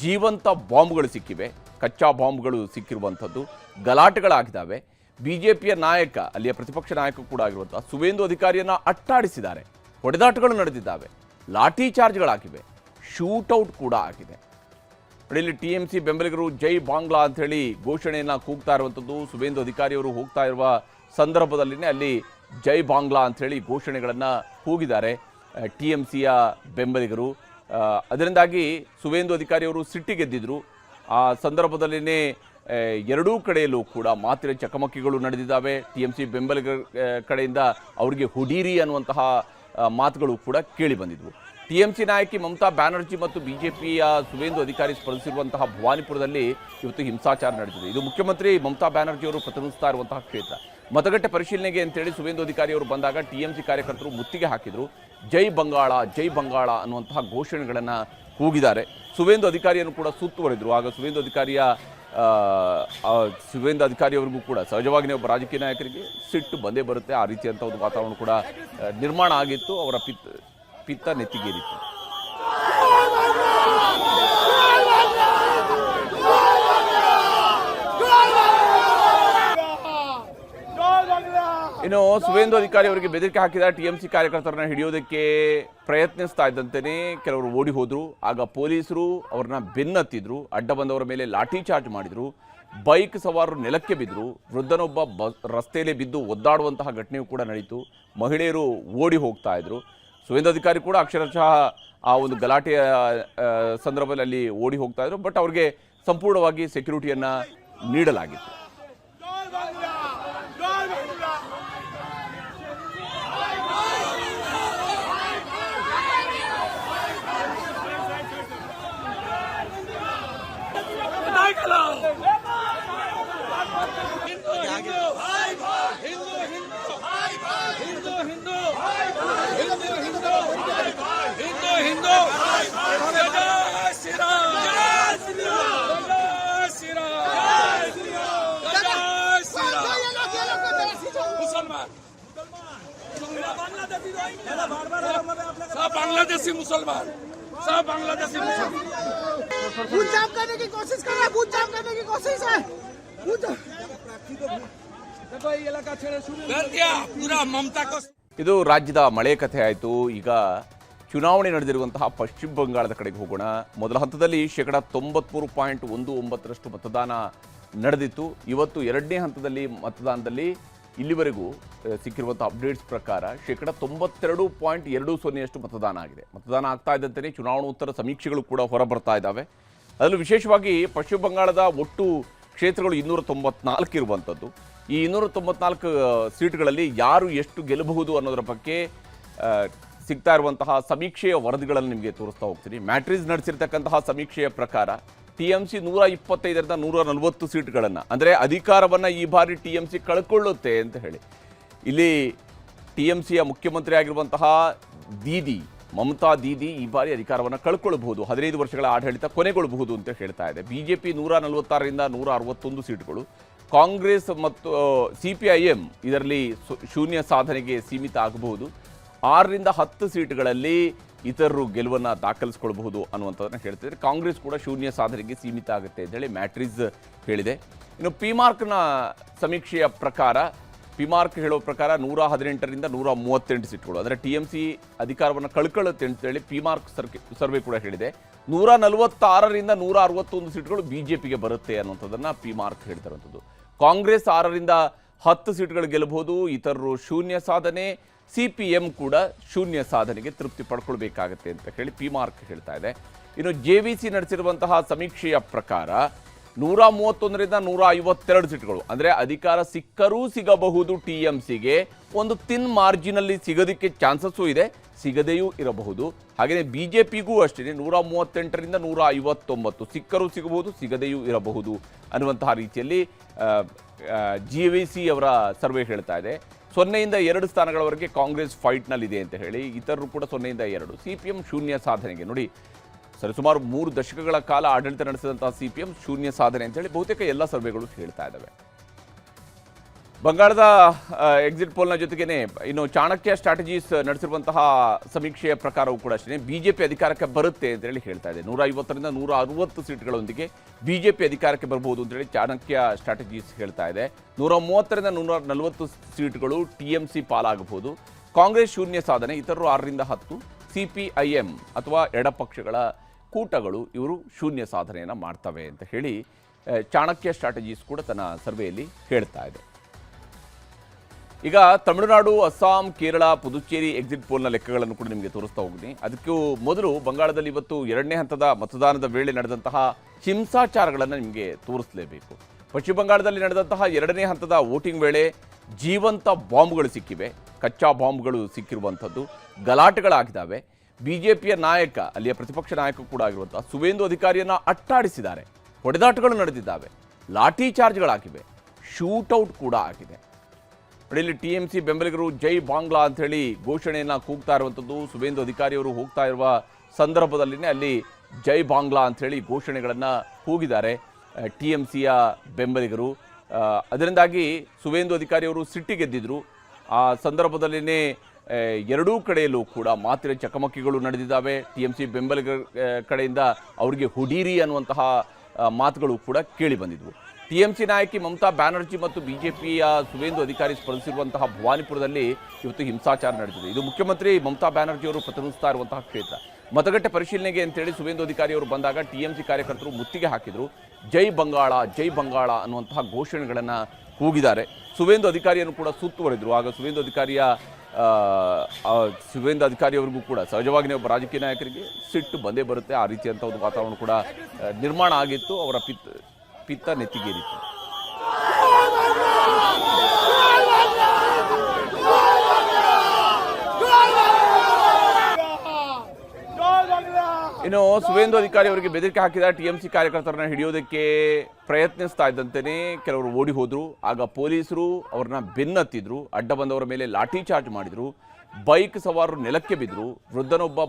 ಜೀವಂತ ಬಾಂಬ್ಗಳು ಸಿಕ್ಕಿವೆ, ಕಚ್ಚಾ ಬಾಂಬ್ಗಳು ಸಿಕ್ಕಿರುವಂಥದ್ದು, ಗಲಾಟೆಗಳಾಗಿದ್ದಾವೆ. BJPಯ ನಾಯಕ, ಅಲ್ಲಿಯ ಪ್ರತಿಪಕ್ಷ ನಾಯಕ ಕೂಡ ಆಗಿರುವಂತಹ ಸುವೇಂದು ಅಧಿಕಾರಿಯನ್ನು ಅಟ್ಟಾಡಿಸಿದ್ದಾರೆ, ಹೊಡೆದಾಟಗಳು ನಡೆದಿದ್ದಾವೆ, ಲಾಠಿ ಚಾರ್ಜ್ಗಳಾಗಿವೆ, ಶೂಟೌಟ್ ಕೂಡ ಆಗಿದೆ. ಇಲ್ಲಿ TMC ಬೆಂಬಲಿಗರು ಜೈ ಬಾಂಗ್ಲಾ ಅಂತ ಹೇಳಿ ಘೋಷಣೆಯನ್ನು ಕೂಗ್ತಾ ಇರುವಂಥದ್ದು. ಸುವೇಂದು ಅಧಿಕಾರಿಯವರು ಹೋಗ್ತಾ ಇರುವ ಸಂದರ್ಭದಲ್ಲಿನೇ ಅಲ್ಲಿ ಜೈ ಬಾಂಗ್ಲಾ ಅಂತ ಹೇಳಿ ಘೋಷಣೆಗಳನ್ನು ಕೂಗಿದ್ದಾರೆ. TMCಯ ಬೆಂಬಲಿಗರು. ಅದರಿಂದಾಗಿ ಸುವೇಂದು ಅಧಿಕಾರಿ ಅವರು ಸಿಟ್ಟಿಗೆದ್ದಿದ್ರು. ಆ ಸಂದರ್ಭದಲ್ಲಿನೇ ಎರಡೂ ಕಡೆಯಲ್ಲೂ ಕೂಡ ಮಾತಿನ ಚಕಮಕಿಗಳು ನಡೆದಿದ್ದಾವೆ. TMC ಬೆಂಬಲಿಗರ ಕಡೆಯಿಂದ ಅವರಿಗೆ ಹುಡೀರಿ ಅನ್ನುವಂತಹ ಮಾತುಗಳು ಕೂಡ ಕೇಳಿ ಬಂದಿದ್ವು. TMC ನಾಯಕಿ ಮಮತಾ ಬ್ಯಾನರ್ಜಿ ಮತ್ತು BJPಯ ಸುವೇಂದು ಅಧಿಕಾರಿ ಸ್ಪರ್ಧಿಸಿರುವಂತಹ ಭವಾನಿಪುರದಲ್ಲಿ ಇವತ್ತು ಹಿಂಸಾಚಾರ ನಡೆದಿದೆ. ಇದು ಮುಖ್ಯಮಂತ್ರಿ ಮಮತಾ ಬ್ಯಾನರ್ಜಿ ಅವರು ಪ್ರತಿನಿಧಿಸ್ತಾ ಇರುವಂತಹ ಕ್ಷೇತ್ರ. ಮತಗಟ್ಟೆ ಪರಿಶೀಲನೆಗೆ ಅಂತೇಳಿ ಸುವೇಂದು ಅಧಿಕಾರಿ ಅವರು ಬಂದಾಗ TMC ಕಾರ್ಯಕರ್ತರು ಮುತ್ತಿಗೆ ಹಾಕಿದ್ರು. ಜೈ ಬಂಗಾಳ ಜೈ ಬಂಗಾಳ ಅನ್ನುವಂತಹ ಘೋಷಣೆಗಳನ್ನು ಕೂಗಿದ್ದಾರೆ. ಸುವೇಂದು ಅಧಿಕಾರಿಯನ್ನು ಕೂಡ ಸುತ್ತುವರಿದ್ರು. ಆಗ ಸುವೇಂದು ಅಧಿಕಾರಿಯವರಿಗೂ ಕೂಡ ಸಹಜವಾಗಿ ಒಬ್ಬ ರಾಜಕೀಯ ನಾಯಕರಿಗೆ ಸಿಟ್ಟು ಬಂದೇ ಬರುತ್ತೆ. ಆ ರೀತಿಯಂಥ ಒಂದು ವಾತಾವರಣ ಕೂಡ ನಿರ್ಮಾಣ ಆಗಿತ್ತು. ಅವರ ಪಿತ್ತ ನೆತ್ತಿಗೇರಿತ್ತು. ಇನ್ನು ಸುವೇಂದು ಅಧಿಕಾರಿ ಅವರಿಗೆ ಬೆದರಿಕೆ ಹಾಕಿದ TMC ಕಾರ್ಯಕರ್ತರನ್ನ ಹಿಡಿಯೋದಕ್ಕೆ ಪ್ರಯತ್ನಿಸ್ತಾ ಇದ್ದಂತೆಯೇ ಕೆಲವರು ಓಡಿ ಹೋದ್ರು. ಆಗ ಪೊಲೀಸರು ಅವ್ರನ್ನ ಬೆನ್ನತ್ತಿದ್ರು. ಅಡ್ಡ ಬಂದವರ ಮೇಲೆ ಲಾಠಿ ಚಾರ್ಜ್ ಮಾಡಿದ್ರು. ಬೈಕ್ ಸವಾರರು ನೆಲಕ್ಕೆ ಬಿದ್ದರು. ವೃದ್ಧನೊಬ್ಬ ರಸ್ತೆಯಲ್ಲಿ ಬಿದ್ದು ಒದ್ದಾಡುವಂತಹ ಘಟನೆಯೂ ಕೂಡ ನಡೀತು. ಮಹಿಳೆಯರು ಓಡಿ ಹೋಗ್ತಾ ಇದ್ರು. ಸುವೇಂದು ಅಧಿಕಾರಿ ಕೂಡ ಅಕ್ಷರಶಃ ಆ ಒಂದು ಗಲಾಟೆಯ ಸಂದರ್ಭದಲ್ಲಿ ಅಲ್ಲಿ ಓಡಿ ಹೋಗ್ತಾ ಇದ್ರು. ಬಟ್ ಅವ್ರಿಗೆ ಸಂಪೂರ್ಣವಾಗಿ ಸೆಕ್ಯೂರಿಟಿಯನ್ನು ನೀಡಲಾಗಿತ್ತು. बांग्लादेशी मुसलमान सब बांग्लादेशी मुसलमान बूथ जाम करने की कोशिश कर रहा है. बूथ जाम करने की कोशिश है. देखो ये इलाका छेड़े शुरू कर दिया पूरा ममता को. ಇದು ರಾಜ್ಯದ ಮಳೆ ಕಥೆ ಆಯಿತು. ಈಗ ಚುನಾವಣೆ ನಡೆದಿರುವಂತಹ ಪಶ್ಚಿಮ ಬಂಗಾಳದ ಕಡೆಗೆ ಹೋಗೋಣ. ಮೊದಲ ಹಂತದಲ್ಲಿ 93.19% ಮತದಾನ ನಡೆದಿತ್ತು. ಇವತ್ತು ಎರಡನೇ ಹಂತದಲ್ಲಿ ಮತದಾನದಲ್ಲಿ ಇಲ್ಲಿವರೆಗೂ ಸಿಕ್ಕಿರುವಂಥ ಅಪ್ಡೇಟ್ಸ್ ಪ್ರಕಾರ 92.20% ಮತದಾನ ಆಗಿದೆ. ಮತದಾನ ಆಗ್ತಾ ಇದ್ದಂತೆಯೇ ಚುನಾವಣೋತ್ತರ ಸಮೀಕ್ಷೆಗಳು ಕೂಡ ಹೊರಬರ್ತಾ ಇದ್ದಾವೆ. ಅದರಲ್ಲೂ ವಿಶೇಷವಾಗಿ ಪಶ್ಚಿಮ ಬಂಗಾಳದ ಒಟ್ಟು ಕ್ಷೇತ್ರಗಳು 294 ಇರುವಂಥದ್ದು. ಈ 294 ಸೀಟ್ಗಳಲ್ಲಿ ಯಾರು ಎಷ್ಟು ಗೆಲ್ಲಬಹುದು ಅನ್ನೋದರ ಬಗ್ಗೆ ಸಿಗ್ತಾ ಇರುವಂತಹ ಸಮೀಕ್ಷೆಯ ವರದಿಗಳನ್ನು ನಿಮಗೆ ತೋರಿಸ್ತಾ ಹೋಗ್ತೀನಿ. ಮ್ಯಾಟ್ರಿಸ್ ನಡೆಸಿರ್ತಕ್ಕಂತಹ ಸಮೀಕ್ಷೆಯ ಪ್ರಕಾರ TMC 125ರಿಂದ 140 ಸೀಟ್ಗಳನ್ನು, ಅಂದರೆ ಅಧಿಕಾರವನ್ನು ಈ ಬಾರಿ TMC ಕಳ್ಕೊಳ್ಳುತ್ತೆ ಅಂತ ಹೇಳಿ. ಇಲ್ಲಿ TMCಯ ಮುಖ್ಯಮಂತ್ರಿ ಆಗಿರುವಂತಹ ಮಮತಾ ದೀದಿ ಈ ಬಾರಿ ಅಧಿಕಾರವನ್ನು ಕಳ್ಕೊಳ್ಬಹುದು. 15 ವರ್ಷಗಳ ಆಡಳಿತ ಕೊನೆಗೊಳ್ಳಬಹುದು ಅಂತ ಹೇಳ್ತಾ ಇದೆ. BJP 146ರಿಂದ 161 ಸೀಟ್ಗಳು. ಕಾಂಗ್ರೆಸ್ ಮತ್ತು CPIM ಇದರಲ್ಲಿ ಶೂನ್ಯ ಸಾಧನೆಗೆ ಸೀಮಿತ ಆಗಬಹುದು. 6ರಿಂದ 10 ಸೀಟ್ಗಳಲ್ಲಿ ಇತರರು ಗೆಲುವನ್ನು ದಾಖಲಿಸಿಕೊಳ್ಳಬಹುದು ಅನ್ನುವಂಥದ್ದನ್ನು ಹೇಳ್ತಿದ್ದಾರೆ. ಕಾಂಗ್ರೆಸ್ ಕೂಡ ಶೂನ್ಯ ಸಾಧನೆಗೆ ಸೀಮಿತ ಆಗುತ್ತೆ ಅಂತೇಳಿ ಮ್ಯಾಟ್ರಿಸ್ ಹೇಳಿದೆ. ಇನ್ನು ಪಿಮಾರ್ಕ್ನ ಸಮೀಕ್ಷೆಯ ಪ್ರಕಾರ, ಪಿಮಾರ್ಕ್ ಹೇಳೋ ಪ್ರಕಾರ 118ರಿಂದ 138 ಸೀಟ್ಗಳು, ಅಂದರೆ TMC ಅಧಿಕಾರವನ್ನು ಕಳ್ಕೊಳ್ಳುತ್ತೆ ಅಂತೇಳಿ ಪಿಮಾರ್ಕ್ ಸರ್ವೆ ಕೂಡ ಹೇಳಿದೆ. 146ರಿಂದ 161 ಸೀಟ್ಗಳು BJPಗೆ ಬರುತ್ತೆ ಅನ್ನುವಂಥದ್ದನ್ನು ಪಿಮಾರ್ಕ್ ಹೇಳ್ತಿರುವಂಥದ್ದು. ಕಾಂಗ್ರೆಸ್ 6ರಿಂದ 10 ಸೀಟ್ಗಳು ಗೆಲ್ಲಬಹುದು. ಇತರರು ಶೂನ್ಯ ಸಾಧನೆ, CPM ಕೂಡ ಶೂನ್ಯ ಸಾಧನೆಗೆ ತೃಪ್ತಿ ಪಡ್ಕೊಳ್ಬೇಕಾಗತ್ತೆ ಅಂತ ಹೇಳಿ ಪಿಮಾರ್ಕ್ ಹೇಳ್ತಾ ಇದೆ. ಇನ್ನು JVC ನಡೆಸಿರುವಂತಹ ಸಮೀಕ್ಷೆಯ ಪ್ರಕಾರ 131ರಿಂದ 152 ಸೀಟ್ಗಳು, ಅಂದರೆ ಅಧಿಕಾರ ಸಿಕ್ಕರೂ ಸಿಗಬಹುದು TMCಗೆ. ಒಂದು ತಿನ್ ಮಾರ್ಜಿನಲ್ಲಿ ಸಿಗೋದಕ್ಕೆ ಚಾನ್ಸಸ್ಸು ಇದೆ, ಸಿಗದೆಯೂ ಇರಬಹುದು. ಹಾಗೆಯೇ BJPಗೂ ಅಷ್ಟೇ 138ರಿಂದ 159 ಸಿಕ್ಕರೂ ಸಿಗಬಹುದು, ಸಿಗದೆಯೂ ಇರಬಹುದು ಅನ್ನುವಂತಹ ರೀತಿಯಲ್ಲಿ JVC ಅವರ ಸರ್ವೆ ಹೇಳ್ತಾ ಇದೆ. 0ಯಿಂದ 2 ಸ್ಥಾನಗಳವರೆಗೆ ಕಾಂಗ್ರೆಸ್ ಫೈಟ್ನಲ್ಲಿದೆ ಅಂತ ಹೇಳಿ, ಇತರರು ಕೂಡ 0ಯಿಂದ 2. CPM ಶೂನ್ಯ ಸಾಧನೆಗೆ, ನೋಡಿ ಸರಿಸುಮಾರು 3 ದಶಕಗಳ ಕಾಲ ಆಡಳಿತ ನಡೆಸಿದಂತಹ CPM ಶೂನ್ಯ ಸಾಧನೆ ಅಂತೇಳಿ ಬಹುತೇಕ ಎಲ್ಲ ಸರ್ವೆಗಳು ಹೇಳ್ತಾ ಇದ್ದಾವೆ. ಬಂಗಾಳದ ಎಕ್ಸಿಟ್ ಪೋಲ್ನ ಜೊತೆಗೇನೆ ಇನ್ನು ಚಾಣಕ್ಯ ಸ್ಟ್ರಾಟಜೀಸ್ ನಡೆಸಿರುವಂತಹ ಸಮೀಕ್ಷೆಯ ಪ್ರಕಾರವೂ ಕೂಡ ಅಷ್ಟೇ BJP ಅಧಿಕಾರಕ್ಕೆ ಬರುತ್ತೆ ಅಂತೇಳಿ ಹೇಳ್ತಾ ಇದೆ. 150ರಿಂದ 160 ಸೀಟ್ಗಳೊಂದಿಗೆ BJP ಅಧಿಕಾರಕ್ಕೆ ಬರಬಹುದು ಅಂತೇಳಿ ಚಾಣಕ್ಯ ಸ್ಟ್ರಾಟಜೀಸ್ ಹೇಳ್ತಾ ಇದೆ. 130ರಿಂದ 140 ಸೀಟ್ಗಳು TMC ಪಾಲಾಗಬಹುದು. ಕಾಂಗ್ರೆಸ್ ಶೂನ್ಯ ಸಾಧನೆ, ಇತರರು 6ರಿಂದ 10. CPIM ಅಥವಾ ಎಡಪಕ್ಷಗಳ ಕೂಟಗಳು ಇವರು ಶೂನ್ಯ ಸಾಧನೆಯನ್ನು ಮಾಡ್ತವೆ ಅಂತ ಹೇಳಿ ಚಾಣಕ್ಯ ಸ್ಟ್ರಾಟಜೀಸ್ ಕೂಡ ತನ್ನ ಸರ್ವೆಯಲ್ಲಿ ಹೇಳ್ತಾ ಇದೆ. ಈಗ ತಮಿಳುನಾಡು, ಅಸ್ಸಾಂ, ಕೇರಳ, ಪುದುಚೇರಿ ಎಕ್ಸಿಟ್ ಪೋಲ್ನ ಲೆಕ್ಕಗಳನ್ನು ಕೂಡ ನಿಮಗೆ ತೋರಿಸ್ತಾ ಹೋಗ್ತೀನಿ. ಅದಕ್ಕೂ ಮೊದಲು ಬಂಗಾಳದಲ್ಲಿ ಇವತ್ತು 2ನೇ ಹಂತದ ಮತದಾನದ ವೇಳೆ ನಡೆದಂತಹ ಹಿಂಸಾಚಾರಗಳನ್ನು ನಿಮಗೆ ತೋರಿಸಲೇಬೇಕು. ಪಶ್ಚಿಮ ಬಂಗಾಳದಲ್ಲಿ ನಡೆದಂತಹ 2ನೇ ಹಂತದ ವೋಟಿಂಗ್ ವೇಳೆ ಜೀವಂತ ಬಾಂಬ್ಗಳು ಸಿಕ್ಕಿವೆ, ಕಚ್ಚಾ ಬಾಂಬ್ಗಳು ಸಿಕ್ಕಿರುವಂಥದ್ದು, ಗಲಾಟೆಗಳಾಗಿದ್ದಾವೆ. ಬಿಜೆಪಿಯ ನಾಯಕ, ಅಲ್ಲಿಯ ಪ್ರತಿಪಕ್ಷ ನಾಯಕ ಕೂಡ ಆಗಿರುವಂತಹ ಸುವೇಂದು ಅಧಿಕಾರಿಯನ್ನು ಅಟ್ಟಾಡಿಸಿದ್ದಾರೆ, ಹೊಡೆದಾಟಗಳು ನಡೆದಿದ್ದಾವೆ, ಲಾಠಿ ಚಾರ್ಜ್ಗಳಾಗಿವೆ, ಶೂಟೌಟ್ ಕೂಡ ಆಗಿದೆ. ಇಲ್ಲಿ TMC ಬೆಂಬಲಿಗರು ಜೈ ಬಾಂಗ್ಲಾ ಅಂತ ಹೇಳಿ ಘೋಷಣೆಯನ್ನು ಕೂಗ್ತಾ ಇರುವಂಥದ್ದು. ಸುವೇಂದು ಅಧಿಕಾರಿಯವರು ಹೋಗ್ತಾ ಇರುವ ಸಂದರ್ಭದಲ್ಲಿನೇ ಅಲ್ಲಿ ಜೈ ಬಾಂಗ್ಲಾ ಅಂತ ಹೇಳಿ ಘೋಷಣೆಗಳನ್ನು ಕೂಗಿದ್ದಾರೆ TMCಯ ಬೆಂಬಲಿಗರು. ಅದರಿಂದಾಗಿ ಸುವೇಂದು ಅಧಿಕಾರಿಯವರು ಸಿಟ್ಟಿಗೆದ್ದಿದ್ರು. ಆ ಸಂದರ್ಭದಲ್ಲಿನೇ ಎರಡೂ ಕಡೆಯಲ್ಲೂ ಕೂಡ ಮಾತಿನ ಚಕಮಕಿಗಳು ನಡೆದಿದ್ದಾವೆ. TMC ಬೆಂಬಲಿಗರ ಕಡೆಯಿಂದ ಅವರಿಗೆ ಹುಡೀರಿ ಅನ್ನುವಂತಹ ಮಾತುಗಳು ಕೂಡ ಕೇಳಿ ಬಂದಿದ್ವು. TMC ನಾಯಕಿ ಮಮತಾ ಬ್ಯಾನರ್ಜಿ ಮತ್ತು ಬಿಜೆಪಿಯ ಸುವೇಂದು ಅಧಿಕಾರಿ ಸ್ಪರ್ಧಿಸಿರುವಂತಹ ಭವಾನಿಪುರದಲ್ಲಿ ಇವತ್ತು ಹಿಂಸಾಚಾರ ನಡೆದಿದೆ. ಇದು ಮುಖ್ಯಮಂತ್ರಿ ಮಮತಾ ಬ್ಯಾನರ್ಜಿ ಅವರು ಪ್ರತಿನಿಧಿಸ್ತಾ ಇರುವಂತಹ ಕ್ಷೇತ್ರ. ಮತಗಟ್ಟೆ ಪರಿಶೀಲನೆಗೆ ಅಂತೇಳಿ ಸುವೇಂದು ಅಧಿಕಾರಿ ಅವರು ಬಂದಾಗ TMC ಕಾರ್ಯಕರ್ತರು ಮುತ್ತಿಗೆ ಹಾಕಿದ್ರು. ಜೈ ಬಂಗಾಳ, ಜೈ ಬಂಗಾಳ ಅನ್ನುವಂತಹ ಘೋಷಣೆಗಳನ್ನು ಕೂಗಿದ್ದಾರೆ. ಸುವೇಂದು ಅಧಿಕಾರಿಯನ್ನು ಕೂಡ ಸುತ್ತುವರಿದ್ರು. ಆಗ ಸುವೇಂದು ಅಧಿಕಾರಿಯವರಿಗೂ ಕೂಡ ಸಹಜವಾಗಿ ಒಬ್ಬ ರಾಜಕೀಯ ನಾಯಕರಿಗೆ ಸಿಟ್ಟು ಬಂದೇ ಬರುತ್ತೆ. ಆ ರೀತಿಯಂಥ ಒಂದು ವಾತಾವರಣ ಕೂಡ ನಿರ್ಮಾಣ ಆಗಿತ್ತು. ಅವರ ಪಿತ್ತ ನೆತ್ತಿಗೇರಿತ್ತು. ಇನ್ನು ಸುವೇಂದು ಅಧಿಕಾರಿ ಅವರಿಗೆ ಬೆದರಿಕೆ ಹಾಕಿದ TMC ಕಾರ್ಯಕರ್ತರನ್ನ ಹಿಡಿಯೋದಕ್ಕೆ ಪ್ರಯತ್ನಿಸ್ತಾ ಇದ್ದಂತೆಯೇ ಕೆಲವರು ಓಡಿ ಹೋದ್ರು. ಆಗ ಪೊಲೀಸರು ಅವ್ರನ್ನ ಬೆನ್ನತ್ತಿದ್ರು, ಅಡ್ಡ ಬಂದವರ ಮೇಲೆ ಲಾಠಿ ಚಾರ್ಜ್ ಮಾಡಿದ್ರು, ಬೈಕ್ ಸವಾರರು ನೆಲಕ್ಕೆ ಬಿದ್ದರು, ವೃದ್ಧನೊಬ್ಬ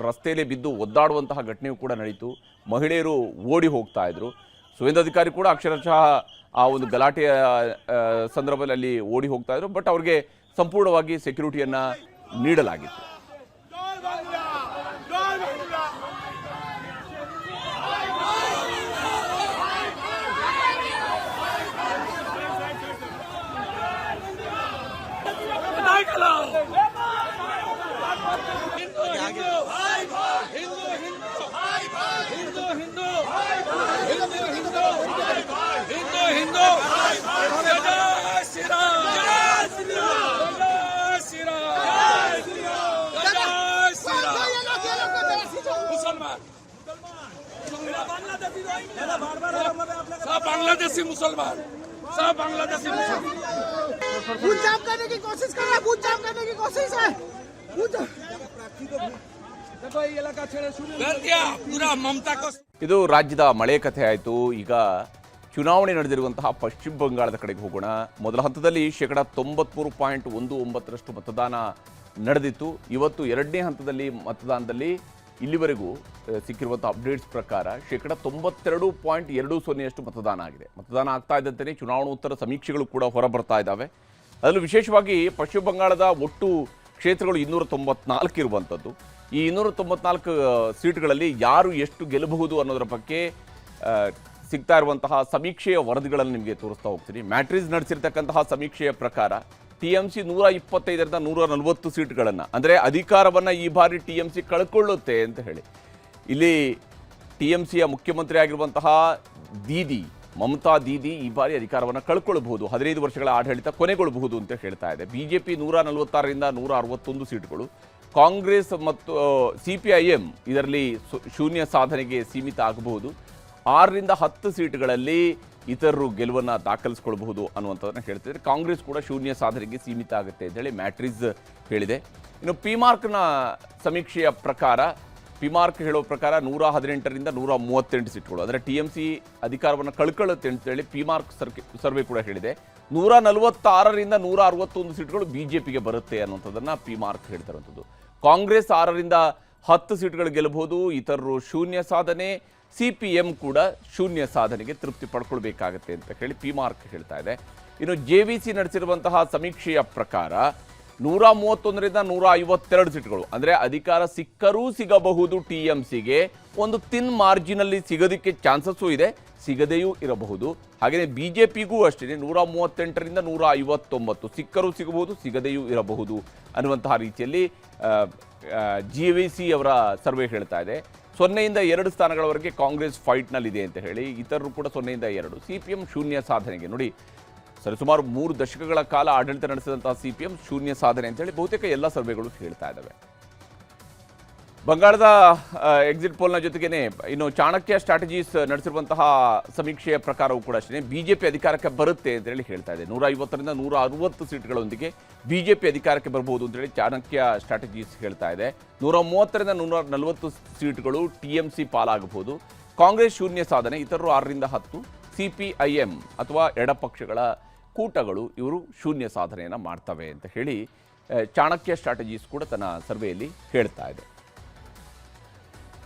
ರಸ್ತೆಯಲ್ಲಿ ಬಿದ್ದು ಒದ್ದಾಡುವಂತಹ ಘಟನೆಯೂ ಕೂಡ ನಡೀತು. ಮಹಿಳೆಯರು ಓಡಿ ಹೋಗ್ತಾ ಇದ್ರು. ಸುವೇಂದು ಅಧಿಕಾರಿ ಕೂಡ ಅಕ್ಷರಶಃ ಆ ಒಂದು ಗಲಾಟೆಯ ಸಂದರ್ಭದಲ್ಲಿ ಅಲ್ಲಿ ಓಡಿ ಹೋಗ್ತಾ ಇದ್ರು. ಬಟ್ ಅವ್ರಿಗೆ ಸಂಪೂರ್ಣವಾಗಿ ಸೆಕ್ಯೂರಿಟಿಯನ್ನು ನೀಡಲಾಗಿತ್ತು. बांग्लादेशी मुसलमान, सब बांग्लादेशी मुसलमान बूथ जाम करने की कोशिश कर रहा है, बूथ जाम करने की कोशिश है। देखो ये इलाका छेड़े शुरू कर दिया पूरा ममता को. ಇದು ರಾಜ್ಯದ ಮಳೆ ಕಥೆ ಆಯಿತು. ಈಗ ಚುನಾವಣೆ ನಡೆದಿರುವಂತಹ ಪಶ್ಚಿಮ ಬಂಗಾಳದ ಕಡೆಗೆ ಹೋಗೋಣ. ಮೊದಲ ಹಂತದಲ್ಲಿ 93.19% ಮತದಾನ ನಡೆದಿತ್ತು. ಇವತ್ತು 2ನೇ ಹಂತದಲ್ಲಿ ಮತದಾನದಲ್ಲಿ ಇಲ್ಲಿವರೆಗೂ ಸಿಕ್ಕಿರುವಂಥ ಅಪ್ಡೇಟ್ಸ್ ಪ್ರಕಾರ 92.20% ಮತದಾನ ಆಗಿದೆ. ಮತದಾನ ಆಗ್ತಾ ಇದ್ದಂತೆಯೇ ಚುನಾವಣೋತ್ತರ ಸಮೀಕ್ಷೆಗಳು ಕೂಡ ಹೊರಬರ್ತಾ ಇದ್ದಾವೆ. ಅದರಲ್ಲೂ ವಿಶೇಷವಾಗಿ ಪಶ್ಚಿಮ ಬಂಗಾಳದ ಒಟ್ಟು ಕ್ಷೇತ್ರಗಳು 294 ಇರುವಂಥದ್ದು. ಈ 294 ಸೀಟ್ಗಳಲ್ಲಿ ಯಾರು ಎಷ್ಟು ಗೆಲ್ಲಬಹುದು ಅನ್ನೋದರ ಬಗ್ಗೆ ಸಿಗ್ತಾ ಇರುವಂತಹ ಸಮೀಕ್ಷೆಯ ವರದಿಗಳನ್ನು ನಿಮಗೆ ತೋರಿಸ್ತಾ ಹೋಗ್ತೀನಿ. ಮ್ಯಾಟ್ರಿಸ್ ನಡೆಸಿರ್ತಕ್ಕಂತಹ ಸಮೀಕ್ಷೆಯ ಪ್ರಕಾರ TMC 125ರಿಂದ 140 ಸೀಟ್ಗಳನ್ನು, ಅಂದರೆ ಅಧಿಕಾರವನ್ನು ಈ ಬಾರಿ TMC ಕಳ್ಕೊಳ್ಳುತ್ತೆ ಅಂತ ಹೇಳಿ. ಇಲ್ಲಿ TMCಯ ಮುಖ್ಯಮಂತ್ರಿ ಆಗಿರುವಂತಹ ಮಮತಾ ದೀದಿ ಈ ಬಾರಿ ಅಧಿಕಾರವನ್ನು ಕಳ್ಕೊಳ್ಬಹುದು, 15 ವರ್ಷಗಳ ಆಡಳಿತ ಕೊನೆಗೊಳ್ಳಬಹುದು ಅಂತ ಹೇಳ್ತಾ ಇದೆ. ಬಿಜೆಪಿ 146ರಿಂದ 161 ಸೀಟ್ಗಳು, ಕಾಂಗ್ರೆಸ್ ಮತ್ತು CPIM ಇದರಲ್ಲಿ ಶೂನ್ಯ ಸಾಧನೆಗೆ ಸೀಮಿತ ಆಗಬಹುದು. 6ರಿಂದ 10 ಸೀಟ್ಗಳಲ್ಲಿ ಇತರರು ಗೆಲುವನ್ನು ದಾಖಲಿಸಿಕೊಳ್ಳಬಹುದು ಅನ್ನುವಂಥದ್ದನ್ನು ಹೇಳ್ತಿದ್ದಾರೆ. ಕಾಂಗ್ರೆಸ್ ಕೂಡ ಶೂನ್ಯ ಸಾಧನೆಗೆ ಸೀಮಿತ ಆಗುತ್ತೆ ಅಂತ ಹೇಳಿ ಮ್ಯಾಟ್ರಿಸ್ ಹೇಳಿದೆ. ಇನ್ನು ಪಿಮಾರ್ಕ್ನ ಸಮೀಕ್ಷೆಯ ಪ್ರಕಾರ, ಪಿಮಾರ್ಕ್ ಹೇಳೋ ಪ್ರಕಾರ 118ರಿಂದ 138 ಸೀಟ್ಗಳು, ಅಂದರೆ TMC ಅಧಿಕಾರವನ್ನು ಕಳ್ಕೊಳ್ಳುತ್ತೆ ಅಂತೇಳಿ ಪಿಮಾರ್ಕ್ ಸರ್ವೆ ಕೂಡ ಹೇಳಿದೆ. 146ರಿಂದ 161 ಸೀಟ್ಗಳು ಬಿಜೆಪಿಗೆ ಬರುತ್ತೆ ಅನ್ನುವಂಥದ್ದನ್ನು ಪಿಮಾರ್ಕ್ ಹೇಳ್ತಾ ಇರುವಂಥದ್ದು. ಕಾಂಗ್ರೆಸ್ 6ರಿಂದ 10 ಸೀಟ್ಗಳು ಗೆಲ್ಲಬಹುದು, ಇತರರು ಶೂನ್ಯ ಸಾಧನೆ, CPM ಕೂಡ ಶೂನ್ಯ ಸಾಧನೆಗೆ ತೃಪ್ತಿ ಪಡ್ಕೊಳ್ಬೇಕಾಗತ್ತೆ ಅಂತ ಹೇಳಿ ಪಿಮಾರ್ಕ್ ಹೇಳ್ತಾ ಇದೆ. ಇನ್ನು JVC ನಡೆಸಿರುವಂತಹ ಸಮೀಕ್ಷೆಯ ಪ್ರಕಾರ 131ರಿಂದ 152 ಸೀಟ್ಗಳು, ಅಂದರೆ ಅಧಿಕಾರ ಸಿಕ್ಕರೂ ಸಿಗಬಹುದು TMCಗೆ, ಒಂದು ತಿನ್ ಮಾರ್ಜಿನಲ್ಲಿ ಸಿಗೋದಕ್ಕೆ ಚಾನ್ಸಸ್ಸು ಇದೆ, ಸಿಗದೆಯೂ ಇರಬಹುದು. ಹಾಗೆಯೇ ಬಿಜೆಪಿಗೂ ಅಷ್ಟೇ 138ರಿಂದ 159 ಸಿಕ್ಕರೂ ಸಿಗಬಹುದು, ಸಿಗದೆಯೂ ಇರಬಹುದು ಅನ್ನುವಂತಹ ರೀತಿಯಲ್ಲಿ JVC ಅವರ ಸರ್ವೆ ಹೇಳ್ತಾ ಇದೆ. 0ಯಿಂದ 2 ಸ್ಥಾನಗಳವರೆಗೆ ಕಾಂಗ್ರೆಸ್ ಫೈಟ್ನಲ್ಲಿದೆ ಅಂತ ಹೇಳಿ, ಇತರರು ಕೂಡ 0ಯಿಂದ 2. CPM ಶೂನ್ಯ ಸಾಧನೆಗೆ. ನೋಡಿ, ಸರಿಸುಮಾರು 3 ದಶಕಗಳ ಕಾಲ ಆಡಳಿತ ನಡೆಸಿದಂತಹ CPM ಶೂನ್ಯ ಸಾಧನೆ ಅಂತೇಳಿ ಬಹುತೇಕ ಎಲ್ಲ ಸರ್ವೆಗಳು ಹೇಳ್ತಾ ಇದ್ದಾವೆ. ಬಂಗಾಳದ ಎಕ್ಸಿಟ್ ಪೋಲ್ನ ಜೊತೆಗೇನೆ ಇನ್ನು ಚಾಣಕ್ಯ ಸ್ಟ್ರಾಟಜೀಸ್ ನಡೆಸಿರುವಂತಹ ಸಮೀಕ್ಷೆಯ ಪ್ರಕಾರವೂ ಕೂಡ ಅಷ್ಟೇ ಬಿಜೆಪಿ ಅಧಿಕಾರಕ್ಕೆ ಬರುತ್ತೆ ಅಂತೇಳಿ ಹೇಳ್ತಾ ಇದೆ. 150ರಿಂದ 160 ಸೀಟ್ಗಳೊಂದಿಗೆ ಬಿಜೆಪಿ ಅಧಿಕಾರಕ್ಕೆ ಬರಬಹುದು ಅಂತೇಳಿ ಚಾಣಕ್ಯ ಸ್ಟ್ರಾಟಜೀಸ್ ಹೇಳ್ತಾ ಇದೆ. 130ರಿಂದ 140 ಸೀಟ್ಗಳು TMC ಪಾಲಾಗಬಹುದು. ಕಾಂಗ್ರೆಸ್ ಶೂನ್ಯ ಸಾಧನೆ, ಇತರರು 6ರಿಂದ 10, CPIM ಅಥವಾ ಎಡಪಕ್ಷಗಳ ಕೂಟಗಳು ಇವರು ಶೂನ್ಯ ಸಾಧನೆಯನ್ನು ಮಾಡ್ತವೆ ಅಂತ ಹೇಳಿ ಚಾಣಕ್ಯ ಸ್ಟ್ರಾಟಜೀಸ್ ಕೂಡ ತನ್ನ ಸರ್ವೆಯಲ್ಲಿ ಹೇಳ್ತಾ ಇದೆ.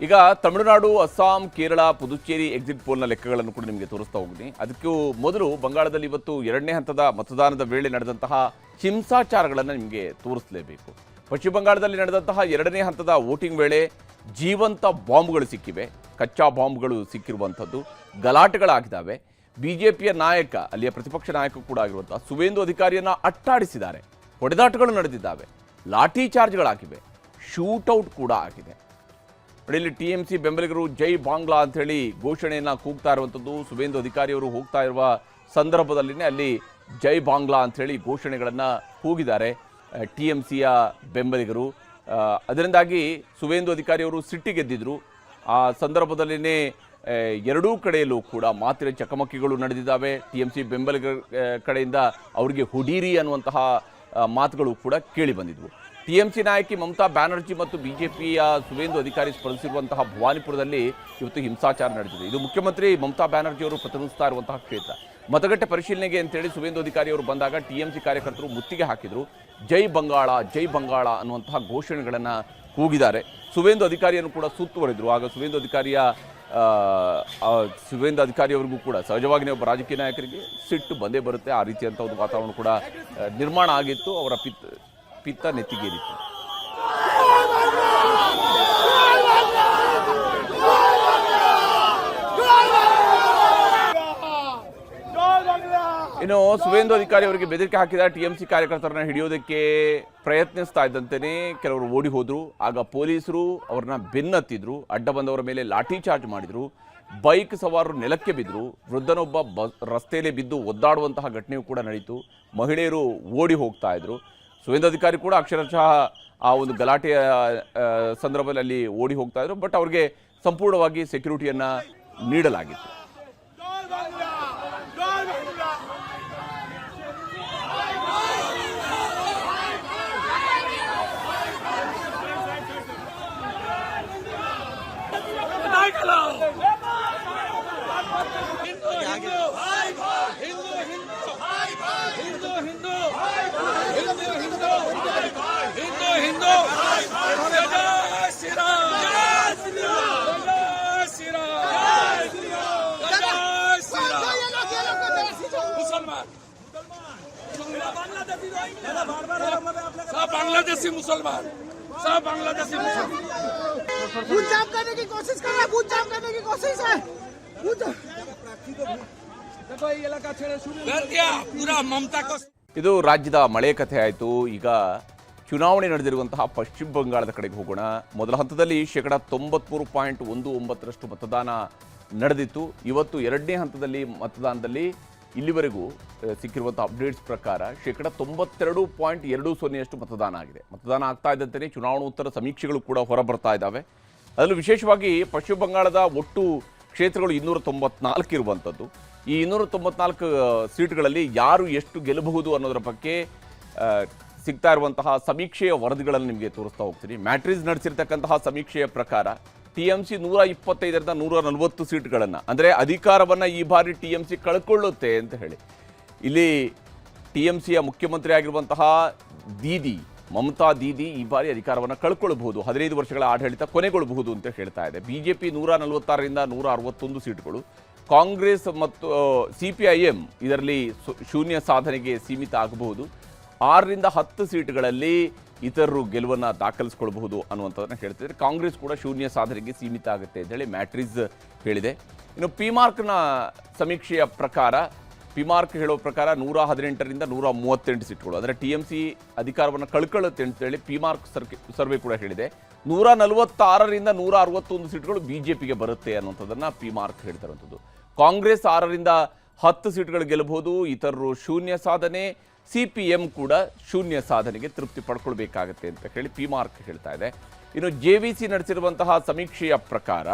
ಈಗ ತಮಿಳುನಾಡು, ಅಸ್ಸಾಂ, ಕೇರಳ, ಪುದುಚೇರಿ ಎಕ್ಸಿಟ್ ಪೋಲ್ನ ಲೆಕ್ಕಗಳನ್ನು ಕೂಡ ನಿಮಗೆ ತೋರಿಸ್ತಾ ಹೋಗ್ತೀನಿ. ಅದಕ್ಕೂ ಮೊದಲು ಬಂಗಾಳದಲ್ಲಿ ಇವತ್ತು 2ನೇ ಹಂತದ ಮತದಾನದ ವೇಳೆ ನಡೆದಂತಹ ಹಿಂಸಾಚಾರಗಳನ್ನು ನಿಮಗೆ ತೋರಿಸಲೇಬೇಕು. ಪಶ್ಚಿಮ ಬಂಗಾಳದಲ್ಲಿ ನಡೆದಂತಹ 2ನೇ ಹಂತದ ವೋಟಿಂಗ್ ವೇಳೆ ಜೀವಂತ ಬಾಂಬ್ಗಳು ಸಿಕ್ಕಿವೆ, ಕಚ್ಚಾ ಬಾಂಬ್ಗಳು ಸಿಕ್ಕಿರುವಂಥದ್ದು, ಗಲಾಟೆಗಳಾಗಿದ್ದಾವೆ. ಬಿಜೆಪಿಯ ನಾಯಕ, ಅಲ್ಲಿಯ ಪ್ರತಿಪಕ್ಷ ನಾಯಕ ಕೂಡ ಆಗಿರುವಂತಹ ಸುವೇಂದು ಅಧಿಕಾರಿಯನ್ನು ಅಟ್ಟಾಡಿಸಿದ್ದಾರೆ, ಹೊಡೆದಾಟಗಳು ನಡೆದಿದ್ದಾವೆ, ಲಾಠಿ ಚಾರ್ಜ್ಗಳಾಗಿವೆ, ಶೂಟೌಟ್ ಕೂಡ ಆಗಿದೆ. ಇಲ್ಲಿ TMC ಬೆಂಬಲಿಗರು ಜೈ ಬಾಂಗ್ಲಾ ಅಂಥೇಳಿ ಘೋಷಣೆಯನ್ನು ಕೂಗ್ತಾ ಇರುವಂಥದ್ದು. ಸುವೇಂದು ಅಧಿಕಾರಿಯವರು ಹೋಗ್ತಾ ಇರುವ ಸಂದರ್ಭದಲ್ಲಿನೇ ಅಲ್ಲಿ ಜೈ ಬಾಂಗ್ಲಾ ಅಂಥೇಳಿ ಘೋಷಣೆಗಳನ್ನು ಕೂಗಿದ್ದಾರೆ TMCಯ ಬೆಂಬಲಿಗರು. ಅದರಿಂದಾಗಿ ಸುವೇಂದು ಅಧಿಕಾರಿಯವರು ಸಿಟ್ಟಿಗೆದ್ದಿದ್ರು. ಆ ಸಂದರ್ಭದಲ್ಲಿನೇ ಎರಡೂ ಕಡೆಯಲ್ಲೂ ಕೂಡ ಮಾತಿನ ಚಕಮಕಿಗಳು ನಡೆದಿದ್ದಾವೆ. TMC ಬೆಂಬಲಿಗರ ಕಡೆಯಿಂದ ಅವರಿಗೆ ಹುಡೀರಿ ಅನ್ನುವಂತಹ ಮಾತುಗಳು ಕೂಡ ಕೇಳಿ ಬಂದಿದ್ವು. TMC ನಾಯಕಿ ಮಮತಾ ಬ್ಯಾನರ್ಜಿ ಮತ್ತು ಬಿಜೆಪಿಯ ಸುವೇಂದು ಅಧಿಕಾರಿ ಸ್ಪರ್ಧಿಸಿರುವಂತಹ ಭವಾನಿಪುರದಲ್ಲಿ ಇವತ್ತು ಹಿಂಸಾಚಾರ ನಡೆದಿದೆ. ಇದು ಮುಖ್ಯಮಂತ್ರಿ ಮಮತಾ ಬ್ಯಾನರ್ಜಿ ಅವರು ಪ್ರತಿನಿಧಿಸ್ತಾ ಇರುವಂತಹ ಕ್ಷೇತ್ರ. ಮತಗಟ್ಟೆ ಪರಿಶೀಲನೆಗೆ ಅಂತೇಳಿ ಸುವೇಂದು ಅಧಿಕಾರಿಯವರು ಬಂದಾಗ TMC ಕಾರ್ಯಕರ್ತರು ಮುತ್ತಿಗೆ ಹಾಕಿದರು. ಜೈ ಬಂಗಾಳ, ಜೈ ಬಂಗಾಳ ಅನ್ನುವಂತಹ ಘೋಷಣೆಗಳನ್ನು ಕೂಗಿದ್ದಾರೆ. ಸುವೇಂದು ಅಧಿಕಾರಿಯನ್ನು ಕೂಡ ಸುತ್ತುವರಿದ್ರು. ಆಗ ಸುವೇಂದು ಅಧಿಕಾರಿಯವರಿಗೂ ಕೂಡ ಸಹಜವಾಗಿ ಒಬ್ಬ ರಾಜಕೀಯ ನಾಯಕರಿಗೆ ಸಿಟ್ಟು ಬಂದೇ ಬರುತ್ತೆ. ಆ ರೀತಿಯಂಥ ಒಂದು ವಾತಾವರಣ ಕೂಡ ನಿರ್ಮಾಣ ಆಗಿತ್ತು. ಅವರ ಪಿತ್ತ ನೆತ್ತಿಗೇರಿತ್ತು. ಇನ್ನು ಸುವೇಂದು ಅಧಿಕಾರಿ ಅವರಿಗೆ ಬೆದರಿಕೆ ಹಾಕಿದ TMC ಕಾರ್ಯಕರ್ತರನ್ನ ಹಿಡಿಯೋದಕ್ಕೆ ಪ್ರಯತ್ನಿಸ್ತಾ ಇದ್ದಂತೆಯೇ ಕೆಲವರು ಓಡಿ ಹೋದ್ರು. ಆಗ ಪೊಲೀಸರು ಅವ್ರನ್ನ ಬೆನ್ನತ್ತಿದ್ರು, ಅಡ್ಡ ಬಂದವರ ಮೇಲೆ ಲಾಠಿ ಚಾರ್ಜ್ ಮಾಡಿದ್ರು, ಬೈಕ್ ಸವಾರರು ನೆಲಕ್ಕೆ ಬಿದ್ದರು, ವೃದ್ಧನೊಬ್ಬ ರಸ್ತೆಯಲ್ಲೇ ಬಿದ್ದು ಒದ್ದಾಡುವಂತಹ ಘಟನೆಯೂ ಕೂಡ ನಡೀತು. ಮಹಿಳೆಯರು ಓಡಿ ಹೋಗ್ತಾ ಇದ್ರು. ಸುವೇಂದು ಅಧಿಕಾರಿ ಕೂಡ ಅಕ್ಷರಶಃ ಆ ಒಂದು ಗಲಾಟೆಯ ಸಂದರ್ಭದಲ್ಲಿ ಅಲ್ಲಿ ಓಡಿ ಹೋಗ್ತಾ ಇದ್ರು. ಬಟ್ ಅವ್ರಿಗೆ ಸಂಪೂರ್ಣವಾಗಿ ಸೆಕ್ಯೂರಿಟಿಯನ್ನ ನೀಡಲಾಗಿತ್ತು. बांग्लादेशी मुसलमान, सब बांग्लादेशी मुसलमान बूथ जाम करने की कोशिश कर रहा है, बूथ जाम करने की कोशिश है। देखो ये इलाका छेड़े शुरू कर दिया पूरा ममता को. ಇದು ರಾಜ್ಯದ ಮಳೆ ಕಥೆ ಆಯಿತು. ಈಗ ಚುನಾವಣೆ ನಡೆದಿರುವಂತಹ ಪಶ್ಚಿಮ ಬಂಗಾಳದ ಕಡೆಗೆ ಹೋಗೋಣ. ಮೊದಲ ಹಂತದಲ್ಲಿ 93.19% ಮತದಾನ ನಡೆದಿತ್ತು. ಇವತ್ತು 2ನೇ ಹಂತದಲ್ಲಿ ಮತದಾನದಲ್ಲಿ ಇಲ್ಲಿವರೆಗೂ ಸಿಕ್ಕಿರುವಂಥ ಅಪ್ಡೇಟ್ಸ್ ಪ್ರಕಾರ 92.20% ಮತದಾನ ಆಗಿದೆ. ಮತದಾನ ಆಗ್ತಾ ಇದ್ದಂತೆಯೇ ಚುನಾವಣೋತ್ತರ ಸಮೀಕ್ಷೆಗಳು ಕೂಡ ಹೊರಬರ್ತಾ ಇದ್ದಾವೆ. ಅದರಲ್ಲೂ ವಿಶೇಷವಾಗಿ ಪಶ್ಚಿಮ ಬಂಗಾಳದ ಒಟ್ಟು ಕ್ಷೇತ್ರಗಳು 294 ಇರುವಂಥದ್ದು. ಈ 294 ಸೀಟ್ಗಳಲ್ಲಿ ಯಾರು ಎಷ್ಟು ಗೆಲ್ಲಬಹುದು ಅನ್ನೋದರ ಬಗ್ಗೆ ಸಿಗ್ತಾ ಇರುವಂತಹ ಸಮೀಕ್ಷೆಯ ವರದಿಗಳನ್ನು ನಿಮಗೆ ತೋರಿಸ್ತಾ ಹೋಗ್ತೀನಿ. ಮ್ಯಾಟ್ರಿಸ್ ನಡೆಸಿರ್ತಕ್ಕಂತಹ ಸಮೀಕ್ಷೆಯ ಪ್ರಕಾರ TMC 125ರಿಂದ 140 ಸೀಟ್ಗಳನ್ನು, ಅಂದರೆ ಅಧಿಕಾರವನ್ನು ಈ ಬಾರಿ TMC ಕಳ್ಕೊಳ್ಳುತ್ತೆ ಅಂತ ಹೇಳಿ. ಇಲ್ಲಿ TMCಯ ಮುಖ್ಯಮಂತ್ರಿ ಆಗಿರುವಂತಹ ಮಮತಾ ದೀದಿ ಈ ಬಾರಿ ಅಧಿಕಾರವನ್ನು ಕಳ್ಕೊಳ್ಬಹುದು, 15 ವರ್ಷಗಳ ಆಡಳಿತ ಕೊನೆಗೊಳ್ಳಬಹುದು ಅಂತ ಹೇಳ್ತಾ ಇದೆ. ಬಿಜೆಪಿ 146ರಿಂದ 161 ಸೀಟ್ಗಳು, ಕಾಂಗ್ರೆಸ್ ಮತ್ತು CPIM ಇದರಲ್ಲಿ ಶೂನ್ಯ ಸಾಧನೆಗೆ ಸೀಮಿತ ಆಗಬಹುದು. 6ರಿಂದ 10 ಸೀಟ್ಗಳಲ್ಲಿ ಇತರರು ಗೆಲುವನ್ನು ದಾಖಲಿಸಿಕೊಳ್ಳಬಹುದು ಅನ್ನುವಂಥದ್ದನ್ನು ಹೇಳ್ತಿದ್ದಾರೆ. ಕಾಂಗ್ರೆಸ್ ಕೂಡ ಶೂನ್ಯ ಸಾಧನೆಗೆ ಸೀಮಿತ ಆಗುತ್ತೆ ಅಂತ ಹೇಳಿ ಮ್ಯಾಟ್ರಿಸ್ ಹೇಳಿದೆ. ಇನ್ನು ಪಿಮಾರ್ಕ್ನ ಸಮೀಕ್ಷೆಯ ಪ್ರಕಾರ, ಪಿಮಾರ್ಕ್ ಹೇಳೋ ಪ್ರಕಾರ 118ರಿಂದ 138 ಸೀಟ್ಗಳು, ಅಂದರೆ TMC ಅಧಿಕಾರವನ್ನು ಕಳ್ಕೊಳ್ಳುತ್ತೆ ಅಂತೇಳಿ ಪಿಮಾರ್ಕ್ ಸರ್ವೆ ಕೂಡ ಹೇಳಿದೆ. 146ರಿಂದ 161 ಸೀಟ್ಗಳು ಬಿಜೆಪಿಗೆ ಬರುತ್ತೆ ಅನ್ನುವಂಥದ್ದನ್ನು ಪಿಮಾರ್ಕ್ ಹೇಳ್ತಾ ಇರುವಂಥದ್ದು. ಕಾಂಗ್ರೆಸ್ 6ರಿಂದ 10 ಸೀಟ್ಗಳು ಗೆಲ್ಲಬಹುದು, ಇತರರು ಶೂನ್ಯ ಸಾಧನೆ, CPM ಕೂಡ ಶೂನ್ಯ ಸಾಧನೆಗೆ ತೃಪ್ತಿ ಪಡ್ಕೊಳ್ಬೇಕಾಗತ್ತೆ ಅಂತ ಹೇಳಿ ಪಿ ಮಾರ್ಕ್ ಹೇಳ್ತಾ ಇದೆ. ಇನ್ನು JVC ನಡೆಸಿರುವಂತಹ ಸಮೀಕ್ಷೆಯ ಪ್ರಕಾರ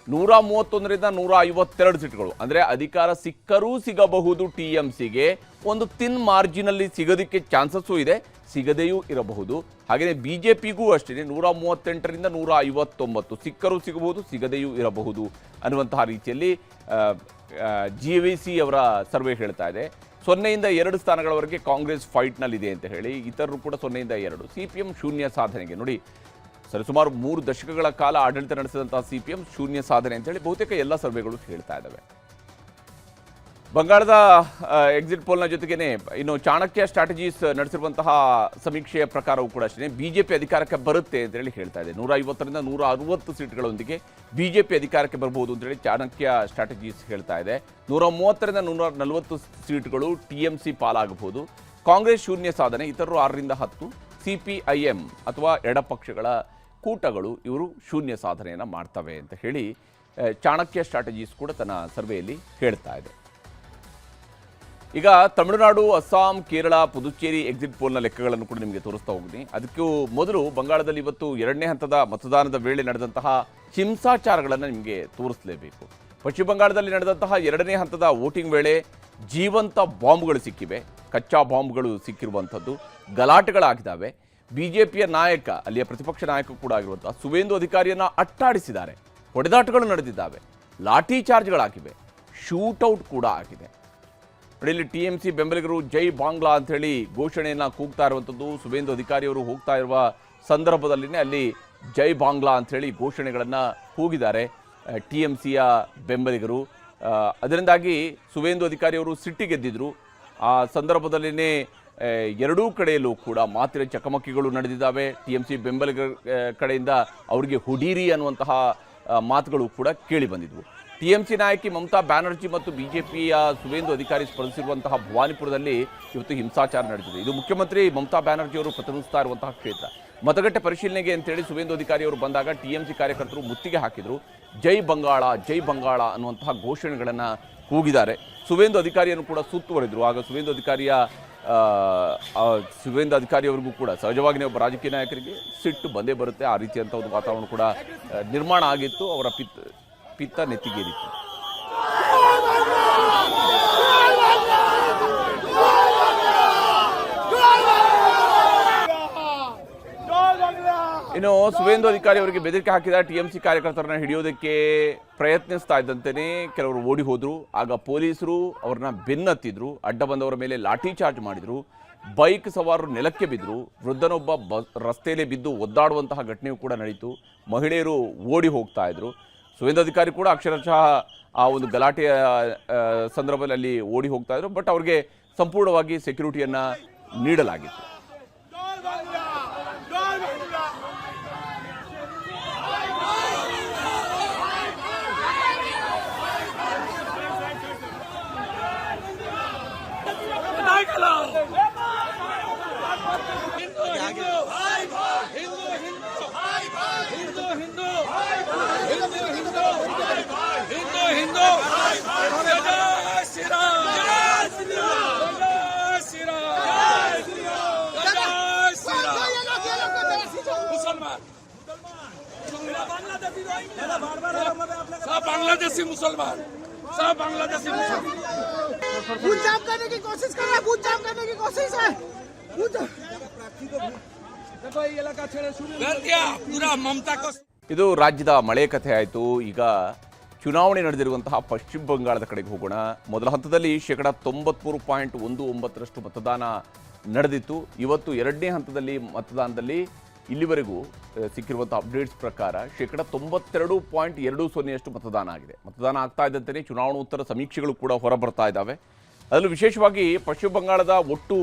131ರಿಂದ 152 ಸೀಟ್ಗಳು, ಅಂದರೆ ಅಧಿಕಾರ ಸಿಕ್ಕರೂ ಸಿಗಬಹುದು TMCಗೆ, ಒಂದು ತಿನ್ ಮಾರ್ಜಿನಲ್ಲಿ ಸಿಗೋದಕ್ಕೆ ಚಾನ್ಸಸ್ಸು ಇದೆ, ಸಿಗದೆಯೂ ಇರಬಹುದು. ಹಾಗೆಯೇ BJPಗೂ ಅಷ್ಟೇ 138ರಿಂದ 159 ಸಿಕ್ಕರೂ ಸಿಗಬಹುದು, ಸಿಗದೆಯೂ ಇರಬಹುದು ಅನ್ನುವಂತಹ ರೀತಿಯಲ್ಲಿ JVC ಅವರ ಸರ್ವೆ ಹೇಳ್ತಾ ಇದೆ. 0ಯಿಂದ 2 ಸ್ಥಾನಗಳವರೆಗೆ ಕಾಂಗ್ರೆಸ್ ಫೈಟ್ನಲ್ಲಿದೆ ಅಂತ ಹೇಳಿ, ಇತರರು ಕೂಡ 0ಯಿಂದ 2. CPM ಶೂನ್ಯ ಸಾಧನೆಗೆ ನೋಡಿ, ಸರಿಸುಮಾರು 3 ದಶಕಗಳ ಕಾಲ ಆಡಳಿತ ನಡೆಸಿದಂತಹ CPM ಶೂನ್ಯ ಸಾಧನೆ ಅಂತ ಹೇಳಿ ಬಹುತೇಕ ಎಲ್ಲ ಸರ್ವೆಗಳು ಹೇಳ್ತಾ ಇದ್ದಾವೆ. ಬಂಗಾಳದ ಎಕ್ಸಿಟ್ ಪೋಲ್ನ ಜೊತೆಗೇನೆ ಇನ್ನು ಚಾಣಕ್ಯ ಸ್ಟ್ರಾಟಜೀಸ್ ನಡೆಸಿರುವಂತಹ ಸಮೀಕ್ಷೆಯ ಪ್ರಕಾರವೂ ಕೂಡ ಅಷ್ಟೇ BJP ಅಧಿಕಾರಕ್ಕೆ ಬರುತ್ತೆ ಅಂತ ಹೇಳಿ ಹೇಳ್ತಾ ಇದೆ. 150ರಿಂದ 160 ಸೀಟ್ಗಳೊಂದಿಗೆ BJP ಅಧಿಕಾರಕ್ಕೆ ಬರಬಹುದು ಅಂತ ಹೇಳಿ ಚಾಣಕ್ಯ ಸ್ಟ್ರಾಟಜೀಸ್ ಹೇಳ್ತಾ ಇದೆ. 130ರಿಂದ 140 ಸೀಟ್ಗಳು TMC ಪಾಲಾಗಬಹುದು. ಕಾಂಗ್ರೆಸ್ ಶೂನ್ಯ ಸಾಧನೆ, ಇತರರು 6ರಿಂದ 10, CPIM ಅಥವಾ ಎಡಪಕ್ಷಗಳ ಕೂಟಗಳು ಇವರು ಶೂನ್ಯ ಸಾಧನೆಯನ್ನು ಮಾಡ್ತವೆ ಅಂತ ಹೇಳಿ ಚಾಣಕ್ಯ ಸ್ಟ್ರಾಟಜೀಸ್ ಕೂಡ ತನ್ನ ಸರ್ವೆಯಲ್ಲಿ ಹೇಳ್ತಾ ಇದೆ. ಈಗ ತಮಿಳುನಾಡು, ಅಸ್ಸಾಂ, ಕೇರಳ, ಪುದುಚೇರಿ ಎಕ್ಸಿಟ್ ಪೋಲ್ನ ಲೆಕ್ಕಗಳನ್ನು ಕೂಡ ನಿಮಗೆ ತೋರಿಸ್ತಾ ಹೋಗ್ತೀನಿ. ಅದಕ್ಕೂ ಮೊದಲು ಬಂಗಾಳದಲ್ಲಿ ಇವತ್ತು 2ನೇ ಹಂತದ ಮತದಾನದ ವೇಳೆ ನಡೆದಂತಹ ಹಿಂಸಾಚಾರಗಳನ್ನು ನಿಮಗೆ ತೋರಿಸಲೇಬೇಕು. ಪಶ್ಚಿಮ ಬಂಗಾಳದಲ್ಲಿ ನಡೆದಂತಹ 2ನೇ ಹಂತದ ವೋಟಿಂಗ್ ವೇಳೆ ಜೀವಂತ ಬಾಂಬ್ಗಳು ಸಿಕ್ಕಿವೆ, ಕಚ್ಚಾ ಬಾಂಬ್ಗಳು ಸಿಕ್ಕಿರುವಂಥದ್ದು, ಗಲಾಟೆಗಳಾಗಿದ್ದಾವೆ. BJPಯ ನಾಯಕ, ಅಲ್ಲಿಯ ಪ್ರತಿಪಕ್ಷ ನಾಯಕ ಕೂಡ ಆಗಿರುವಂತಹ ಸುವೇಂದು ಅಧಿಕಾರಿಯನ್ನು ಅಟ್ಟಾಡಿಸಿದ್ದಾರೆ, ಹೊಡೆದಾಟಗಳು ನಡೆದಿದ್ದಾವೆ, ಲಾಠಿ ಚಾರ್ಜ್ಗಳಾಗಿವೆ, ಶೂಟೌಟ್ ಕೂಡ ಆಗಿದೆ. ಇಲ್ಲಿ TMC ಬೆಂಬಲಿಗರು ಜೈ ಬಾಂಗ್ಲಾ ಅಂಥೇಳಿ ಘೋಷಣೆಯನ್ನು ಕೂಗ್ತಾ ಇರುವಂಥದ್ದು. ಸುವೇಂದು ಅಧಿಕಾರಿಯವರು ಹೋಗ್ತಾ ಇರುವ ಸಂದರ್ಭದಲ್ಲಿನೇ ಅಲ್ಲಿ ಜೈ ಬಾಂಗ್ಲಾ ಅಂಥೇಳಿ ಘೋಷಣೆಗಳನ್ನು ಕೂಗಿದ್ದಾರೆ TMCಯ ಬೆಂಬಲಿಗರು. ಅದರಿಂದಾಗಿ ಸುವೇಂದು ಅಧಿಕಾರಿಯವರು ಸಿಟ್ಟಿಗೆದ್ದಿದ್ರು. ಆ ಸಂದರ್ಭದಲ್ಲಿನೇ ಎರಡೂ ಕಡೆಯಲ್ಲೂ ಕೂಡ ಮಾತಿನ ಚಕಮಕಿಗಳು ನಡೆದಿದ್ದಾವೆ. TMC ಬೆಂಬಲಿಗರ ಕಡೆಯಿಂದ ಅವರಿಗೆ ಹುಡೀರಿ ಅನ್ನುವಂತಹ ಮಾತುಗಳು ಕೂಡ ಕೇಳಿ ಬಂದಿದ್ವು. TMC ನಾಯಕಿ ಮಮತಾ ಬ್ಯಾನರ್ಜಿ ಮತ್ತು BJPಯ ಸುವೇಂದು ಅಧಿಕಾರಿ ಸ್ಪರ್ಧಿಸಿರುವಂತಹ ಭವಾನಿಪುರದಲ್ಲಿ ಇವತ್ತು ಹಿಂಸಾಚಾರ ನಡೆದಿದೆ. ಇದು ಮುಖ್ಯಮಂತ್ರಿ ಮಮತಾ ಬ್ಯಾನರ್ಜಿ ಅವರು ಪ್ರತಿನಿಧಿಸ್ತಾ ಇರುವಂತಹ ಕ್ಷೇತ್ರ. ಮತಗಟ್ಟೆ ಪರಿಶೀಲನೆಗೆ ಅಂತೇಳಿ ಸುವೇಂದು ಅಧಿಕಾರಿ ಅವರು ಬಂದಾಗ TMC ಕಾರ್ಯಕರ್ತರು ಮುತ್ತಿಗೆ ಹಾಕಿದ್ರು. ಜೈ ಬಂಗಾಳ, ಜೈ ಬಂಗಾಳ ಅನ್ನುವಂತಹ ಘೋಷಣೆಗಳನ್ನು ಕೂಗಿದ್ದಾರೆ. ಸುವೇಂದು ಅಧಿಕಾರಿಯನ್ನು ಕೂಡ ಸುತ್ತುವರಿದ್ರು. ಆಗ ಸುವೇಂದು ಅಧಿಕಾರಿಯವರಿಗೂ ಕೂಡ ಸಹಜವಾಗಿ ಒಬ್ಬ ರಾಜಕೀಯ ನಾಯಕರಿಗೆ ಸಿಟ್ಟು ಬಂದೇ ಬರುತ್ತೆ. ಆ ರೀತಿಯಂಥ ಒಂದು ವಾತಾವರಣ ಕೂಡ ನಿರ್ಮಾಣ ಆಗಿತ್ತು. ಅವರ ಪಿತ್ತ ನೆತ್ತಿಗೇರಿತ್ತು. ಇನ್ನು ಸುವೇಂದು ಅಧಿಕಾರಿ ಅವರಿಗೆ ಬೆದರಿಕೆ ಹಾಕಿದ TMC ಕಾರ್ಯಕರ್ತರನ್ನ ಹಿಡಿಯೋದಕ್ಕೆ ಪ್ರಯತ್ನಿಸ್ತಾ ಇದ್ದಂತೆಯೇ ಕೆಲವರು ಓಡಿ ಹೋದ್ರು. ಆಗ ಪೊಲೀಸರು ಅವ್ರನ್ನ ಬೆನ್ನತ್ತಿದ್ರು, ಅಡ್ಡ ಬಂದವರ ಮೇಲೆ ಲಾಠಿ ಚಾರ್ಜ್ ಮಾಡಿದ್ರು, ಬೈಕ್ ಸವಾರರು ನೆಲಕ್ಕೆ ಬಿದ್ದರು, ವೃದ್ಧನೊಬ್ಬ ರಸ್ತೆಯಲ್ಲೇ ಬಿದ್ದು ಒದ್ದಾಡುವಂತಹ ಘಟನೆಯೂ ಕೂಡ ನಡೀತು. ಮಹಿಳೆಯರು ಓಡಿ ಹೋಗ್ತಾ ಇದ್ರು. ಸುವೇಂದು ಅಧಿಕಾರಿ ಕೂಡ ಅಕ್ಷರಶಃ ಆ ಒಂದು ಗಲಾಟೆಯ ಸಂದರ್ಭದಲ್ಲಿ ಅಲ್ಲಿ ಓಡಿ ಹೋಗ್ತಾ ಇದ್ರು. ಬಟ್ ಅವ್ರಿಗೆ ಸಂಪೂರ್ಣವಾಗಿ ಸೆಕ್ಯೂರಿಟಿಯನ್ನು ನೀಡಲಾಗಿತ್ತು. बांग्लादेशी मुसलमान, सब बांग्लादेशी मुसलमान बूथ जाम करने की कोशिश कर रहा है, बूथ जाम करने की कोशिश है। देखो ये इलाका छेड़े शुरू कर दिया पूरा ममता को. ಇದು ರಾಜ್ಯದ ಮಳೆ ಕಥೆ ಆಯಿತು. ಈಗ ಚುನಾವಣೆ ನಡೆದಿರುವಂತಹ ಪಶ್ಚಿಮ ಬಂಗಾಳದ ಕಡೆಗೆ ಹೋಗೋಣ. ಮೊದಲ ಹಂತದಲ್ಲಿ 93.19% ಮತದಾನ ನಡೆದಿತ್ತು. ಇವತ್ತು 2ನೇ ಹಂತದಲ್ಲಿ ಮತದಾನದಲ್ಲಿ ಇಲ್ಲಿವರೆಗೂ ಸಿಕ್ಕಿರುವಂಥ ಅಪ್ಡೇಟ್ಸ್ ಪ್ರಕಾರ 92.20% ಮತದಾನ ಆಗಿದೆ. ಮತದಾನ ಆಗ್ತಾ ಇದ್ದಂತೆಯೇ ಚುನಾವಣೋತ್ತರ ಸಮೀಕ್ಷೆಗಳು ಕೂಡ ಹೊರಬರ್ತಾ ಇದ್ದಾವೆ. ಅದರಲ್ಲೂ ವಿಶೇಷವಾಗಿ ಪಶ್ಚಿಮ ಬಂಗಾಳದ ಒಟ್ಟು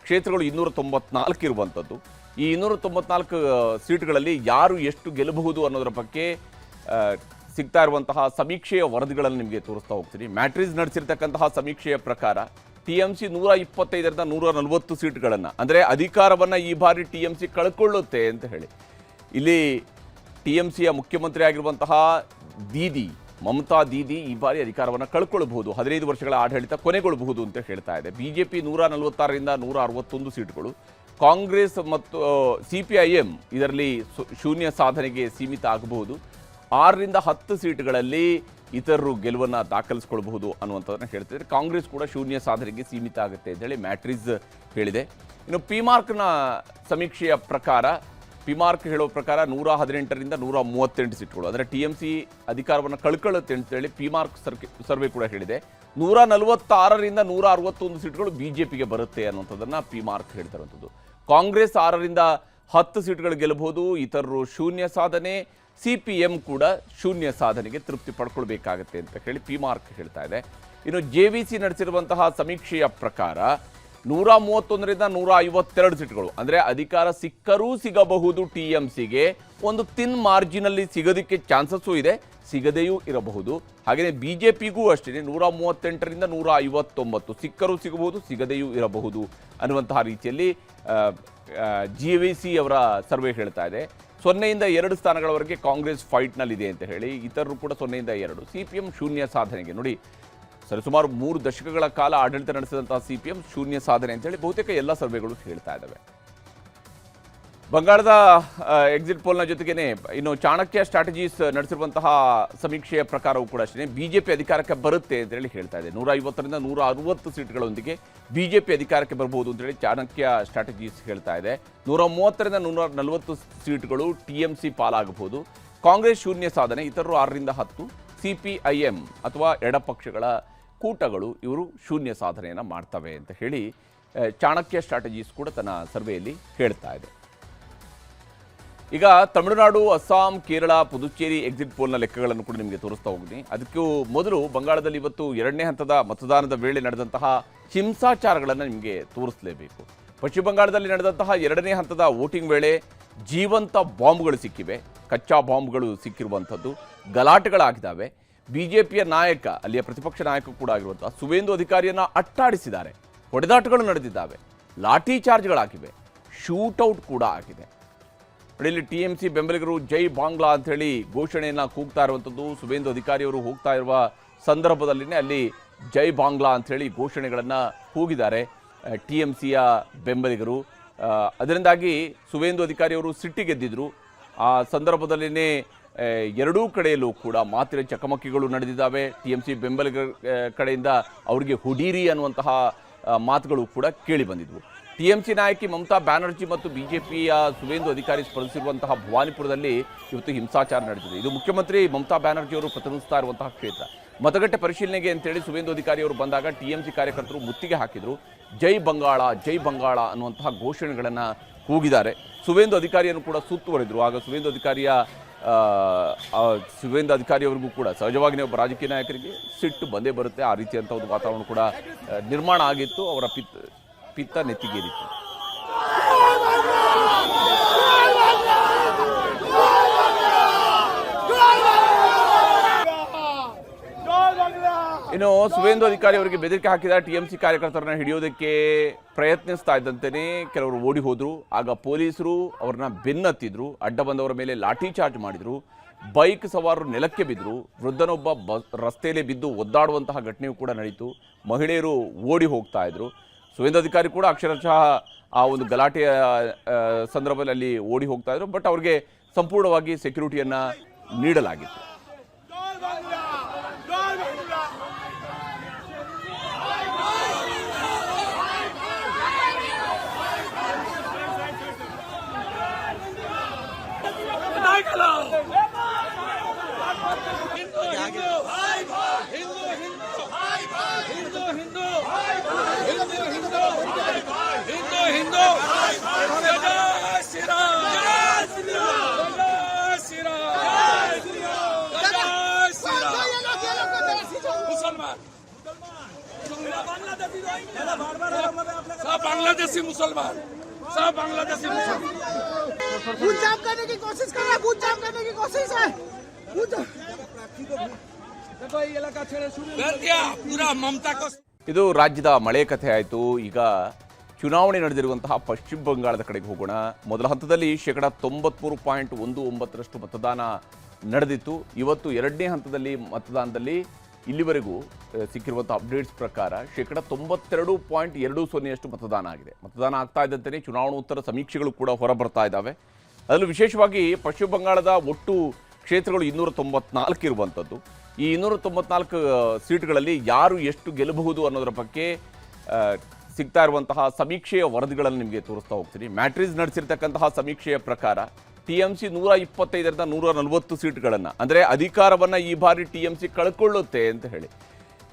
ಕ್ಷೇತ್ರಗಳು 294 ಇರುವಂಥದ್ದು. ಈ 294 ಸೀಟ್ಗಳಲ್ಲಿ ಯಾರು ಎಷ್ಟು ಗೆಲ್ಲಬಹುದು ಅನ್ನೋದರ ಬಗ್ಗೆ ಸಿಗ್ತಾ ಇರುವಂತಹ ಸಮೀಕ್ಷೆಯ ವರದಿಗಳನ್ನು ನಿಮಗೆ ತೋರಿಸ್ತಾ ಹೋಗ್ತೀನಿ. ಮ್ಯಾಟ್ರಿಸ್ ನಡೆಸಿರ್ತಕ್ಕಂತಹ ಸಮೀಕ್ಷೆಯ ಪ್ರಕಾರ TMC 125ರಿಂದ 140 ಸೀಟ್ಗಳನ್ನು, ಅಂದರೆ ಅಧಿಕಾರವನ್ನು ಈ ಬಾರಿ TMC ಕಳ್ಕೊಳ್ಳುತ್ತೆ ಅಂತ ಹೇಳಿ. ಇಲ್ಲಿ TMCಯ ಮುಖ್ಯಮಂತ್ರಿ ಆಗಿರುವಂತಹ ದೀದಿ ಮಮತಾ ದೀದಿ ಈ ಬಾರಿ ಅಧಿಕಾರವನ್ನು ಕಳ್ಕೊಳ್ಬಹುದು, 15 ವರ್ಷಗಳ ಆಡಳಿತ ಕೊನೆಗೊಳ್ಳಬಹುದು ಅಂತ ಹೇಳ್ತಾ ಇದೆ. ಬಿಜೆಪಿ 146ರಿಂದ 161 ಸೀಟ್ಗಳು, ಕಾಂಗ್ರೆಸ್ ಮತ್ತು CPIM ಇದರಲ್ಲಿ ಶೂನ್ಯ ಸಾಧನೆಗೆ ಸೀಮಿತ ಆಗಬಹುದು. 6ರಿಂದ 10 ಸೀಟ್ಗಳಲ್ಲಿ ಇತರರು ಗೆಲುವನ್ನು ದಾಖಲಿಸಿಕೊಳ್ಳಬಹುದು ಅನ್ನುವಂಥದ್ದನ್ನು ಹೇಳ್ತಿದ್ದಾರೆ. ಕಾಂಗ್ರೆಸ್ ಕೂಡ ಶೂನ್ಯ ಸಾಧನೆಗೆ ಸೀಮಿತ ಆಗುತ್ತೆ ಅಂತೇಳಿ ಮ್ಯಾಟ್ರಿಸ್ ಹೇಳಿದೆ. ಇನ್ನು ಪಿಮಾರ್ಕ್ನ ಸಮೀಕ್ಷೆಯ ಪ್ರಕಾರ, ಪಿಮಾರ್ಕ್ ಹೇಳೋ ಪ್ರಕಾರ 118ರಿಂದ 138 ಸೀಟ್ಗಳು, ಅಂದರೆ TMC ಅಧಿಕಾರವನ್ನು ಕಳ್ಕೊಳ್ಳುತ್ತೆ ಅಂತೇಳಿ ಪಿಮಾರ್ಕ್ ಸರ್ವೆ ಕೂಡ ಹೇಳಿದೆ. 146ರಿಂದ 161 ಸೀಟ್ಗಳು BJPಗೆ ಬರುತ್ತೆ ಅನ್ನುವಂಥದ್ದನ್ನು ಪಿಮಾರ್ಕ್ ಹೇಳ್ತಿರುವಂಥದ್ದು. ಕಾಂಗ್ರೆಸ್ 6ರಿಂದ 10 ಸೀಟ್ಗಳು ಗೆಲ್ಲಬಹುದು, ಇತರರು ಶೂನ್ಯ ಸಾಧನೆ, CPM ಕೂಡ ಶೂನ್ಯ ಸಾಧನೆಗೆ ತೃಪ್ತಿ ಪಡ್ಕೊಳ್ಬೇಕಾಗತ್ತೆ ಅಂತ ಹೇಳಿ ಪಿಮಾರ್ಕ್ ಹೇಳ್ತಾ ಇದೆ. ಇನ್ನು JVC ನಡೆಸಿರುವಂತಹ ಸಮೀಕ್ಷೆಯ ಪ್ರಕಾರ 131ರಿಂದ 152 ಸೀಟ್ಗಳು, ಅಂದರೆ ಅಧಿಕಾರ ಸಿಕ್ಕರೂ ಸಿಗಬಹುದು TMCಗೆ, ಒಂದು ತಿನ್ ಮಾರ್ಜಿನಲ್ಲಿ ಸಿಗೋದಕ್ಕೆ ಚಾನ್ಸಸ್ಸು ಇದೆ, ಸಿಗದೆಯೂ ಇರಬಹುದು. ಹಾಗೆಯೇ BJPಗೂ ಅಷ್ಟೇ 138ರಿಂದ 159 ಸಿಕ್ಕರೂ ಸಿಗಬಹುದು, ಸಿಗದೆಯೂ ಇರಬಹುದು ಅನ್ನುವಂತಹ ರೀತಿಯಲ್ಲಿ JVC ಅವರ ಸರ್ವೆ ಹೇಳ್ತಾ ಇದೆ. 0ಯಿಂದ 2 ಸ್ಥಾನಗಳವರೆಗೆ ಕಾಂಗ್ರೆಸ್ ಫೈಟ್ನಲ್ಲಿದೆ ಅಂತ ಹೇಳಿ, ಇತರರು ಕೂಡ 0ಯಿಂದ 2. CPM ಶೂನ್ಯ ಸಾಧನೆಗೆ, ನೋಡಿ ಸರಿಸುಮಾರು 3 ದಶಕಗಳ ಕಾಲ ಆಡಳಿತ ನಡೆಸಿದಂತಹ CPM ಶೂನ್ಯ ಸಾಧನೆ ಅಂತೇಳಿ ಬಹುತೇಕ ಎಲ್ಲ ಸರ್ವೆಗಳು ಹೇಳ್ತಾ ಇದ್ದಾವೆ. ಬಂಗಾಳದ ಎಕ್ಸಿಟ್ ಪೋಲ್ನ ಜೊತೆಗೇನೆ ಇನ್ನು ಚಾಣಕ್ಯ ಸ್ಟ್ರಾಟಜೀಸ್ ನಡೆಸಿರುವಂತಹ ಸಮೀಕ್ಷೆಯ ಪ್ರಕಾರವೂ ಕೂಡ ಅಷ್ಟೇ BJP ಅಧಿಕಾರಕ್ಕೆ ಬರುತ್ತೆ ಅಂತೇಳಿ ಹೇಳ್ತಾ ಇದೆ. 150ರಿಂದ 160 ಸೀಟ್ಗಳೊಂದಿಗೆ BJP ಅಧಿಕಾರಕ್ಕೆ ಬರಬಹುದು ಅಂತೇಳಿ ಚಾಣಕ್ಯ ಸ್ಟ್ರಾಟಜೀಸ್ ಹೇಳ್ತಾ ಇದೆ. 130ರಿಂದ 140 ಸೀಟ್ಗಳು TMC ಪಾಲಾಗಬಹುದು. ಕಾಂಗ್ರೆಸ್ ಶೂನ್ಯ ಸಾಧನೆ, ಇತರರು 6ರಿಂದ 10, CPIM ಅಥವಾ ಎಡಪಕ್ಷಗಳ ಕೂಟಗಳು ಇವರು ಶೂನ್ಯ ಸಾಧನೆಯನ್ನು ಮಾಡ್ತವೆ ಅಂತ ಹೇಳಿ ಚಾಣಕ್ಯ ಸ್ಟ್ರಾಟಜೀಸ್ ಕೂಡ ತನ್ನ ಸರ್ವೆಯಲ್ಲಿ ಹೇಳ್ತಾ ಇದೆ. ಈಗ ತಮಿಳುನಾಡು, ಅಸ್ಸಾಂ, ಕೇರಳ, ಪುದುಚೇರಿ ಎಕ್ಸಿಟ್ ಪೋಲ್ನ ಲೆಕ್ಕಗಳನ್ನು ಕೂಡ ನಿಮಗೆ ತೋರಿಸ್ತಾ ಹೋಗ್ತೀನಿ. ಅದಕ್ಕೂ ಮೊದಲು ಬಂಗಾಳದಲ್ಲಿ ಇವತ್ತು 2ನೇ ಹಂತದ ಮತದಾನದ ವೇಳೆ ನಡೆದಂತಹ ಹಿಂಸಾಚಾರಗಳನ್ನು ನಿಮಗೆ ತೋರಿಸಲೇಬೇಕು. ಪಶ್ಚಿಮ ಬಂಗಾಳದಲ್ಲಿ ನಡೆದಂತಹ 2ನೇ ಹಂತದ ವೋಟಿಂಗ್ ವೇಳೆ ಜೀವಂತ ಬಾಂಬ್ಗಳು ಸಿಕ್ಕಿವೆ, ಕಚ್ಚಾ ಬಾಂಬ್ಗಳು ಸಿಕ್ಕಿರುವಂಥದ್ದು, ಗಲಾಟೆಗಳಾಗಿದ್ದಾವೆ. BJPಯ ನಾಯಕ, ಅಲ್ಲಿಯ ಪ್ರತಿಪಕ್ಷ ನಾಯಕ ಕೂಡ ಆಗಿರುವಂತಹ ಸುವೇಂದು ಅಧಿಕಾರಿಯನ್ನು ಅಟ್ಟಾಡಿಸಿದ್ದಾರೆ, ಹೊಡೆದಾಟಗಳು ನಡೆದಿದ್ದಾವೆ, ಲಾಠಿ ಚಾರ್ಜ್ಗಳಾಗಿವೆ, ಶೂಟೌಟ್ ಕೂಡ ಆಗಿದೆ. ಇಲ್ಲಿ TMC ಬೆಂಬಲಿಗರು ಜೈ ಬಾಂಗ್ಲಾ ಅಂಥೇಳಿ ಘೋಷಣೆಯನ್ನು ಕೂಗ್ತಾ ಇರುವಂಥದ್ದು. ಸುವೇಂದು ಅಧಿಕಾರಿಯವರು ಹೋಗ್ತಾ ಇರುವ ಸಂದರ್ಭದಲ್ಲಿನೇ ಅಲ್ಲಿ ಜೈ ಬಾಂಗ್ಲಾ ಅಂಥೇಳಿ ಘೋಷಣೆಗಳನ್ನು ಕೂಗಿದ್ದಾರೆ TMCಯ ಬೆಂಬಲಿಗರು. ಅದರಿಂದಾಗಿ ಸುವೇಂದು ಅಧಿಕಾರಿಯವರು ಸಿಟ್ಟಿಗೆದ್ದಿದ್ರು. ಆ ಸಂದರ್ಭದಲ್ಲಿನೇ ಎರಡೂ ಕಡೆಯಲ್ಲೂ ಕೂಡ ಮಾತಿನ ಚಕಮಕಿಗಳು ನಡೆದಿದ್ದಾವೆ. TMC ಬೆಂಬಲಿಗರ ಕಡೆಯಿಂದ ಅವರಿಗೆ ಹುಡೀರಿ ಅನ್ನುವಂತಹ ಮಾತುಗಳು ಕೂಡ ಕೇಳಿ ಬಂದಿದ್ವು. TMC ನಾಯಕಿ ಮಮತಾ ಬ್ಯಾನರ್ಜಿ ಮತ್ತು BJPಯ ಸುವೇಂದು ಅಧಿಕಾರಿ ಸ್ಪರ್ಧಿಸಿರುವಂತಹ ಭವಾನಿಪುರದಲ್ಲಿ ಇವತ್ತು ಹಿಂಸಾಚಾರ ನಡೆದಿದೆ. ಇದು ಮುಖ್ಯಮಂತ್ರಿ ಮಮತಾ ಬ್ಯಾನರ್ಜಿ ಅವರು ಪ್ರತಿನಿಧಿಸ್ತಾ ಇರುವಂತಹ ಕ್ಷೇತ್ರ. ಮತಗಟ್ಟೆ ಪರಿಶೀಲನೆಗೆ ಅಂತೇಳಿ ಸುವೇಂದು ಅಧಿಕಾರಿ ಅವರು ಬಂದಾಗ TMC ಕಾರ್ಯಕರ್ತರು ಮುತ್ತಿಗೆ ಹಾಕಿದರು. ಜೈ ಬಂಗಾಳ, ಜೈ ಬಂಗಾಳ ಅನ್ನುವಂತಹ ಘೋಷಣೆಗಳನ್ನು ಕೂಗಿದ್ದಾರೆ. ಸುವೇಂದು ಅಧಿಕಾರಿಯನ್ನು ಕೂಡ ಸುತ್ತುವರಿದ್ರು. ಆಗ ಸುವೇಂದು ಅಧಿಕಾರಿಯವರಿಗೂ ಕೂಡ ಸಹಜವಾಗಿ ಒಬ್ಬ ರಾಜಕೀಯ ನಾಯಕರಿಗೆ ಸಿಟ್ಟು ಬಂದೇ ಬರುತ್ತೆ. ಆ ರೀತಿಯಂಥ ಒಂದು ವಾತಾವರಣ ಕೂಡ ನಿರ್ಮಾಣ ಆಗಿತ್ತು. ಅವರ ಪಿತ್ತ ನೆತ್ತಿಗೇರಿತ್ತು. ಇನ್ನು ಸುವೇಂದು ಅಧಿಕಾರಿ ಅವರಿಗೆ ಬೆದರಿಕೆ ಹಾಕಿದ TMC ಕಾರ್ಯಕರ್ತರನ್ನ ಹಿಡಿಯೋದಕ್ಕೆ ಪ್ರಯತ್ನಿಸ್ತಾ ಇದ್ದಂತೆಯೇ ಕೆಲವರು ಓಡಿ ಹೋದ್ರು. ಆಗ ಪೊಲೀಸರು ಅವ್ರನ್ನ ಬೆನ್ನತ್ತಿದ್ರು, ಅಡ್ಡ ಬಂದವರ ಮೇಲೆ ಲಾಠಿ ಚಾರ್ಜ್ ಮಾಡಿದ್ರು, ಬೈಕ್ ಸವಾರರು ನೆಲಕ್ಕೆ ಬಿದ್ದರು, ವೃದ್ಧನೊಬ್ಬ ರಸ್ತೆಯಲ್ಲೇ ಬಿದ್ದು ಒದ್ದಾಡುವಂತಹ ಘಟನೆಯೂ ಕೂಡ ನಡೀತು. ಮಹಿಳೆಯರು ಓಡಿ ಹೋಗ್ತಾ ಇದ್ರು. ಸುವೇಂದು ಅಧಿಕಾರಿ ಕೂಡ ಅಕ್ಷರಶಃ ಆ ಒಂದು ಗಲಾಟೆಯ ಸಂದರ್ಭದಲ್ಲಿ ಅಲ್ಲಿ ಓಡಿ ಹೋಗ್ತಾ ಇದ್ರು. ಬಟ್ ಅವ್ರಿಗೆ ಸಂಪೂರ್ಣವಾಗಿ ಸೆಕ್ಯೂರಿಟಿಯನ್ನು ನೀಡಲಾಗಿತ್ತು. सब बांग्लादेशी मुसलमान, सब बांग्लादेशी मुसलमान खून जाम करने की कोशिश कर रहा है, खून जाम करने की कोशिश है। देखो ये इलाका छेड़े शुरू कर दिया पूरा ममता को. ಇದು ರಾಜ್ಯದ ಮಳೆ ಕಥೆ ಆಯಿತು. ಈಗ ಚುನಾವಣೆ ನಡೆದಿರುವಂತಹ ಪಶ್ಚಿಮ ಬಂಗಾಳದ ಕಡೆಗೆ ಹೋಗೋಣ. ಮೊದಲ ಹಂತದಲ್ಲಿ 93.19% ಮತದಾನ ನಡೆದಿತ್ತು. ಇವತ್ತು ಎರಡನೇ ಹಂತದಲ್ಲಿ ಮತದಾನದಲ್ಲಿ ಇಲ್ಲಿವರೆಗೂ ಸಿಕ್ಕಿರುವಂಥ ಅಪ್ಡೇಟ್ಸ್ ಪ್ರಕಾರ 92.20% ಮತದಾನ ಆಗಿದೆ. ಮತದಾನ ಆಗ್ತಾ ಇದ್ದಂತೆಯೇ ಚುನಾವಣೋತ್ತರ ಸಮೀಕ್ಷೆಗಳು ಕೂಡ ಹೊರಬರ್ತಾ ಇದ್ದಾವೆ. ಅದರಲ್ಲೂ ವಿಶೇಷವಾಗಿ ಪಶ್ಚಿಮ ಬಂಗಾಳದ ಒಟ್ಟು ಕ್ಷೇತ್ರಗಳು 294 ಇರುವಂಥದ್ದು. ಈ 294 ಸೀಟ್ಗಳಲ್ಲಿ ಯಾರು ಎಷ್ಟು ಗೆಲ್ಲಬಹುದು ಅನ್ನೋದರ ಬಗ್ಗೆ ಸಿಗ್ತಾ ಇರುವಂತಹ ಸಮೀಕ್ಷೆಯ ವರದಿಗಳನ್ನು ನಿಮಗೆ ತೋರಿಸ್ತಾ ಹೋಗ್ತೀನಿ. ಮ್ಯಾಟ್ರಿಸ್ ನಡೆಸಿರ್ತಕ್ಕಂತಹ ಸಮೀಕ್ಷೆಯ ಪ್ರಕಾರ TMC 125ರಿಂದ 140 ಸೀಟ್ಗಳನ್ನು, ಅಂದರೆ ಅಧಿಕಾರವನ್ನು ಈ ಬಾರಿ TMC ಕಳ್ಕೊಳ್ಳುತ್ತೆ ಅಂತ ಹೇಳಿ.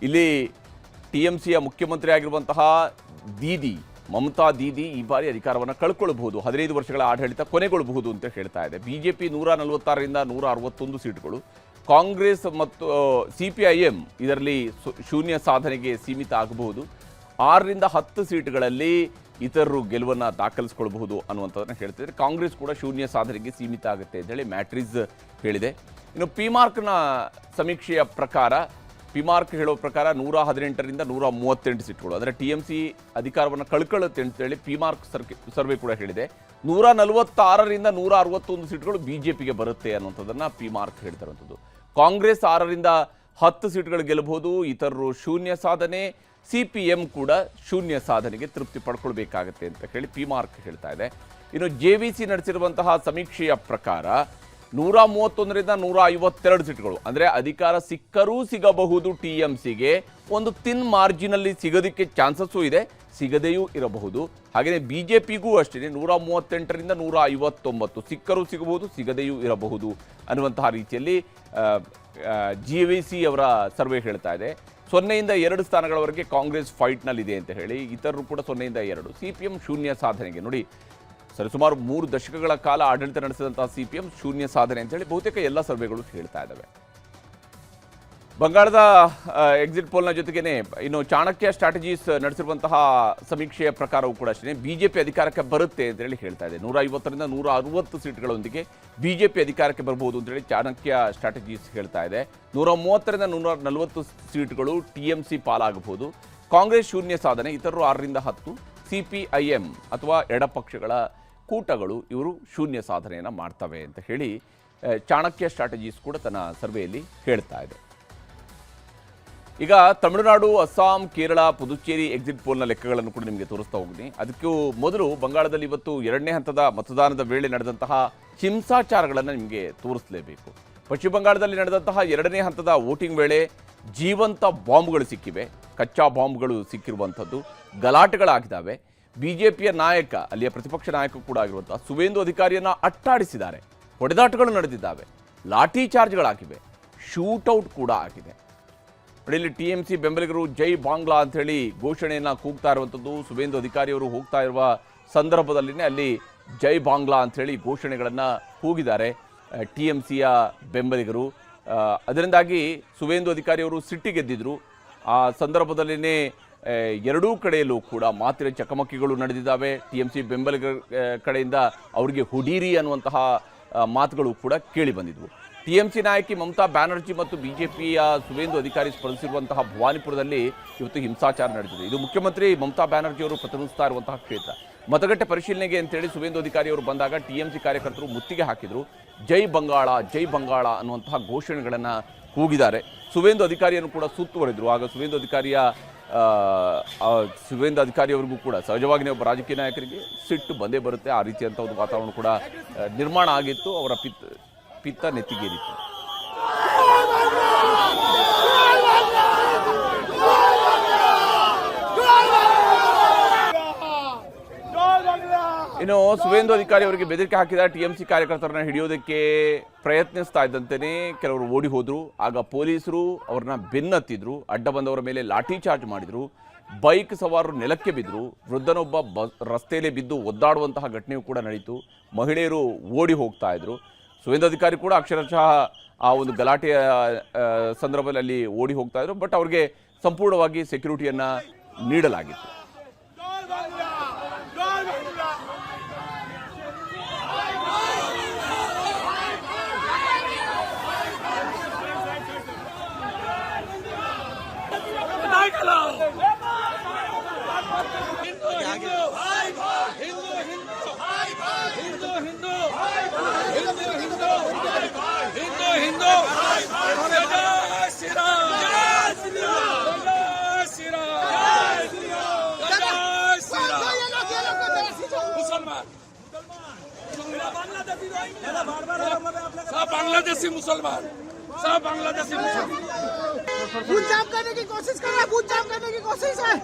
ಇಲ್ಲಿ TMCಯ ಮುಖ್ಯಮಂತ್ರಿ ಆಗಿರುವಂತಹ ದೀದಿ ಮಮತಾ ದೀದಿ ಈ ಬಾರಿ ಅಧಿಕಾರವನ್ನು ಕಳ್ಕೊಳ್ಬಹುದು, 15 ವರ್ಷಗಳ ಆಡಳಿತ ಕೊನೆಗೊಳ್ಳಬಹುದು ಅಂತ ಹೇಳ್ತಾ ಇದೆ. BJP 146ರಿಂದ 161 ಸೀಟ್ಗಳು, ಕಾಂಗ್ರೆಸ್ ಮತ್ತು CPIM ಇದರಲ್ಲಿ ಶೂನ್ಯ ಸಾಧನೆಗೆ ಸೀಮಿತ ಆಗಬಹುದು. 6ರಿಂದ 10 ಸೀಟ್ಗಳಲ್ಲಿ ಇತರರು ಗೆಲುವನ್ನು ದಾಖಲಿಸಿಕೊಳ್ಳಬಹುದು ಅನ್ನುವಂಥದ್ದನ್ನು ಹೇಳ್ತಿದ್ದಾರೆ. ಕಾಂಗ್ರೆಸ್ ಕೂಡ ಶೂನ್ಯ ಸಾಧನೆಗೆ ಸೀಮಿತ ಆಗುತ್ತೆ ಅಂತೇಳಿ ಮ್ಯಾಟ್ರಿಸ್ ಹೇಳಿದೆ. ಇನ್ನು ಪಿಮಾರ್ಕ್ನ ಸಮೀಕ್ಷೆಯ ಪ್ರಕಾರ, ಪಿಮಾರ್ಕ್ ಹೇಳೋ ಪ್ರಕಾರ 118ರಿಂದ 138 ಸೀಟ್ಗಳು, ಅಂದರೆ TMC ಅಧಿಕಾರವನ್ನು ಕಳ್ಕೊಳ್ಳುತ್ತೆ ಅಂತೇಳಿ ಪಿಮಾರ್ಕ್ ಸರ್ವೆ ಕೂಡ ಹೇಳಿದೆ. 146ರಿಂದ 161 ಸೀಟ್ಗಳು BJPಗೆ ಬರುತ್ತೆ ಅನ್ನುವಂಥದ್ದನ್ನು ಪಿಮಾರ್ಕ್ ಹೇಳ್ತಿರುವಂಥದ್ದು. ಕಾಂಗ್ರೆಸ್ 6ರಿಂದ 10 ಸೀಟ್ಗಳು ಗೆಲ್ಲಬಹುದು, ಇತರರು ಶೂನ್ಯ ಸಾಧನೆ, CPM ಕೂಡ ಶೂನ್ಯ ಸಾಧನೆಗೆ ತೃಪ್ತಿ ಪಡ್ಕೊಳ್ಬೇಕಾಗತ್ತೆ ಅಂತ ಹೇಳಿ ಪಿಮಾರ್ಕ್ ಹೇಳ್ತಾ ಇದೆ. ಇನ್ನು JVC ನಡೆಸಿರುವಂತಹ ಸಮೀಕ್ಷೆಯ ಪ್ರಕಾರ 131ರಿಂದ 152 ಸೀಟ್ಗಳು, ಅಂದರೆ ಅಧಿಕಾರ ಸಿಕ್ಕರೂ ಸಿಗಬಹುದು TMCಗೆ, ಒಂದು ತಿನ್ ಮಾರ್ಜಿನಲ್ಲಿ ಸಿಗೋದಕ್ಕೆ ಚಾನ್ಸಸ್ಸು ಇದೆ, ಸಿಗದೆಯೂ ಇರಬಹುದು. ಹಾಗೆಯೇ BJPಗೂ ಅಷ್ಟೇ 138ರಿಂದ 159 ಸಿಕ್ಕರೂ ಸಿಗಬಹುದು, ಸಿಗದೆಯೂ ಇರಬಹುದು ಅನ್ನುವಂತಹ ರೀತಿಯಲ್ಲಿ JVC ಅವರ ಸರ್ವೆ ಹೇಳ್ತಾ ಇದೆ. 0ಯಿಂದ 2 ಸ್ಥಾನಗಳವರೆಗೆ ಕಾಂಗ್ರೆಸ್ ಫೈಟ್ನಲ್ಲಿದೆ ಅಂತ ಹೇಳಿ, ಇತರರು ಕೂಡ 0ಯಿಂದ 2. CPM ಶೂನ್ಯ ಸಾಧನೆಗೆ, ನೋಡಿ ಸರಿಸುಮಾರು 3 ದಶಕಗಳ ಕಾಲ ಆಡಳಿತ ನಡೆಸಿದಂತಹ CPM ಶೂನ್ಯ ಸಾಧನೆ ಅಂತೇಳಿ ಬಹುತೇಕ ಎಲ್ಲ ಸರ್ವೆಗಳು ಹೇಳ್ತಾ ಇದ್ದಾವೆ. ಬಂಗಾಳದ ಎಕ್ಸಿಟ್ ಪೋಲ್ನ ಜೊತೆಗೇನೆ ಇನ್ನು ಚಾಣಕ್ಯ ಸ್ಟ್ರಾಟಜೀಸ್ ನಡೆಸಿರುವಂತಹ ಸಮೀಕ್ಷೆಯ ಪ್ರಕಾರವೂ ಕೂಡ ಅಷ್ಟೇ BJP ಅಧಿಕಾರಕ್ಕೆ ಬರುತ್ತೆ ಅಂತೇಳಿ ಹೇಳ್ತಾ ಇದೆ. 150ರಿಂದ 160 ಸೀಟ್ಗಳೊಂದಿಗೆ BJP ಅಧಿಕಾರಕ್ಕೆ ಬರಬಹುದು ಅಂತೇಳಿ ಚಾಣಕ್ಯ ಸ್ಟ್ರಾಟಜೀಸ್ ಹೇಳ್ತಾ ಇದೆ. 130ರಿಂದ 140 ಸೀಟ್ಗಳು TMC ಪಾಲಾಗಬಹುದು. ಕಾಂಗ್ರೆಸ್ ಶೂನ್ಯ ಸಾಧನೆ, ಇತರರು 6ರಿಂದ 10. CPIM ಅಥವಾ ಎಡಪಕ್ಷಗಳ ಕೂಟಗಳು ಇವರು ಶೂನ್ಯ ಸಾಧನೆಯನ್ನು ಮಾಡ್ತವೆ ಅಂತ ಹೇಳಿ ಚಾಣಕ್ಯ ಸ್ಟ್ರಾಟಜೀಸ್ ಕೂಡ ತನ್ನ ಸರ್ವೆಯಲ್ಲಿ ಹೇಳ್ತಾ ಇದೆ. ಈಗ ತಮಿಳುನಾಡು, ಅಸ್ಸಾಂ, ಕೇರಳ, ಪುದುಚೇರಿ ಎಕ್ಸಿಟ್ ಪೋಲ್ನ ಲೆಕ್ಕಗಳನ್ನು ಕೂಡ ನಿಮಗೆ ತೋರಿಸ್ತಾ ಹೋಗ್ತೀನಿ. ಅದಕ್ಕೂ ಮೊದಲು ಬಂಗಾಳದಲ್ಲಿ ಇವತ್ತು ಎರಡನೇ ಹಂತದ ಮತದಾನದ ವೇಳೆ ನಡೆದಂತಹ ಹಿಂಸಾಚಾರಗಳನ್ನು ನಿಮಗೆ ತೋರಿಸಲೇಬೇಕು. ಪಶ್ಚಿಮ ಬಂಗಾಳದಲ್ಲಿ ನಡೆದಂತಹ ಎರಡನೇ ಹಂತದ ವೋಟಿಂಗ್ ವೇಳೆ ಜೀವಂತ ಬಾಂಬ್ಗಳು ಸಿಕ್ಕಿವೆ, ಕಚ್ಚಾ ಬಾಂಬ್ಗಳು ಸಿಕ್ಕಿರುವಂಥದ್ದು, ಗಲಾಟೆಗಳಾಗಿದ್ದಾವೆ. BJPಯ ನಾಯಕ, ಅಲ್ಲಿಯ ಪ್ರತಿಪಕ್ಷ ನಾಯಕ ಕೂಡ ಆಗಿರುವಂತಹ ಸುವೇಂದು ಅಧಿಕಾರಿಯನ್ನು ಅಟ್ಟಾಡಿಸಿದ್ದಾರೆ, ಹೊಡೆದಾಟಗಳು ನಡೆದಿದ್ದಾವೆ, ಲಾಠಿ ಚಾರ್ಜ್ಗಳಾಗಿವೆ, ಶೂಟೌಟ್ ಕೂಡ ಆಗಿದೆ. ಇಲ್ಲಿ TMC ಬೆಂಬಲಿಗರು ಜೈ ಬಾಂಗ್ಲಾ ಅಂಥೇಳಿ ಘೋಷಣೆಯನ್ನು ಕೂಗ್ತಾ ಇರುವಂಥದ್ದು. ಸುವೇಂದು ಅಧಿಕಾರಿಯವರು ಹೋಗ್ತಾ ಇರುವ ಸಂದರ್ಭದಲ್ಲಿನೇ ಅಲ್ಲಿ ಜೈ ಬಾಂಗ್ಲಾ ಅಂಥೇಳಿ ಘೋಷಣೆಗಳನ್ನು ಕೂಗಿದ್ದಾರೆ TMCಯ ಬೆಂಬಲಿಗರು. ಅದರಿಂದಾಗಿ ಸುವೇಂದು ಅಧಿಕಾರಿಯವರು ಸಿಟ್ಟಿಗೆದ್ದಿದ್ರು. ಆ ಸಂದರ್ಭದಲ್ಲಿನೇ ಎರಡೂ ಕಡೆಯಲ್ಲೂ ಕೂಡ ಮಾತಿನ ಚಕಮಕಿಗಳು ನಡೆದಿದ್ದಾವೆ. TMC ಬೆಂಬಲಿಗರ ಕಡೆಯಿಂದ ಅವರಿಗೆ ಹುಡೀರಿ ಅನ್ನುವಂತಹ ಮಾತುಗಳು ಕೂಡ ಕೇಳಿ ಬಂದಿದ್ವು. TMC ನಾಯಕಿ ಮಮತಾ ಬ್ಯಾನರ್ಜಿ ಮತ್ತು BJPಯ ಸುವೇಂದು ಅಧಿಕಾರಿ ಸ್ಪರ್ಧಿಸಿರುವಂತಹ ಭವಾನಿಪುರದಲ್ಲಿ ಇವತ್ತು ಹಿಂಸಾಚಾರ ನಡೆದಿದೆ. ಇದು ಮುಖ್ಯಮಂತ್ರಿ ಮಮತಾ ಬ್ಯಾನರ್ಜಿ ಅವರು ಪ್ರತಿನಿಧಿಸ್ತಾ ಇರುವಂತಹ ಕ್ಷೇತ್ರ. ಮತಗಟ್ಟೆ ಪರಿಶೀಲನೆಗೆ ಅಂತೇಳಿ ಸುವೇಂದು ಅಧಿಕಾರಿ ಅವರು ಬಂದಾಗ TMC ಕಾರ್ಯಕರ್ತರು ಮುತ್ತಿಗೆ ಹಾಕಿದರು. ಜೈ ಬಂಗಾಳ, ಜೈ ಬಂಗಾಳ ಅನ್ನುವಂತಹ ಘೋಷಣೆಗಳನ್ನು ಕೂಗಿದ್ದಾರೆ. ಸುವೇಂದು ಅಧಿಕಾರಿಯನ್ನು ಕೂಡ ಸುತ್ತುವರೆದರು. ಆಗ ಸುವೇಂದು ಅಧಿಕಾರಿಯವರಿಗೂ ಕೂಡ ಸಹಜವಾಗಿ ಒಬ್ಬ ರಾಜಕೀಯ ನಾಯಕರಿಗೆ ಸಿಟ್ಟು ಬಂದೇ ಬರುತ್ತೆ. ಆ ರೀತಿಯಂಥ ಒಂದು ವಾತಾವರಣ ಕೂಡ ನಿರ್ಮಾಣ ಆಗಿತ್ತು. ಅವರ ಪಿತ್ತ ನೆತ್ತಿಗೇರಿತ್ತು. ಇನ್ನು ಸುವೇಂದು ಅಧಿಕಾರಿ ಅವರಿಗೆ ಬೆದರಿಕೆ ಹಾಕಿದ TMC ಕಾರ್ಯಕರ್ತರನ್ನ ಹಿಡಿಯೋದಕ್ಕೆ ಪ್ರಯತ್ನಿಸ್ತಾ ಇದ್ದಂತೆಯೇ ಕೆಲವರು ಓಡಿ ಹೋದ್ರು. ಆಗ ಪೊಲೀಸರು ಅವ್ರನ್ನ ಬೆನ್ನತ್ತಿದ್ರು, ಅಡ್ಡ ಬಂದವರ ಮೇಲೆ ಲಾಠಿ ಚಾರ್ಜ್ ಮಾಡಿದ್ರು, ಬೈಕ್ ಸವಾರರು ನೆಲಕ್ಕೆ ಬಿದ್ದರು, ವೃದ್ಧನೊಬ್ಬ ರಸ್ತೆಯಲ್ಲಿ ಬಿದ್ದು ಒದ್ದಾಡುವಂತಹ ಘಟನೆಯೂ ಕೂಡ ನಡೀತು. ಮಹಿಳೆಯರು ಓಡಿ ಹೋಗ್ತಾ ಇದ್ರು. ಸುವೇಂದು ಅಧಿಕಾರಿ ಕೂಡ ಅಕ್ಷರಶಃ ಆ ಒಂದು ಗಲಾಟೆಯ ಸಂದರ್ಭದಲ್ಲಿ ಓಡಿ ಹೋಗ್ತಾ ಇದ್ರು. ಬಟ್ ಅವ್ರಿಗೆ ಸಂಪೂರ್ಣವಾಗಿ ಸೆಕ್ಯೂರಿಟಿಯನ್ನು ನೀಡಲಾಗಿತ್ತು. सब बांग्लादेशी मुसलमान, सब बांग्लादेशी मुसलमान बूथ जाम करने की कोशिश कर रहा है, बूथ जाम करने की कोशिश है।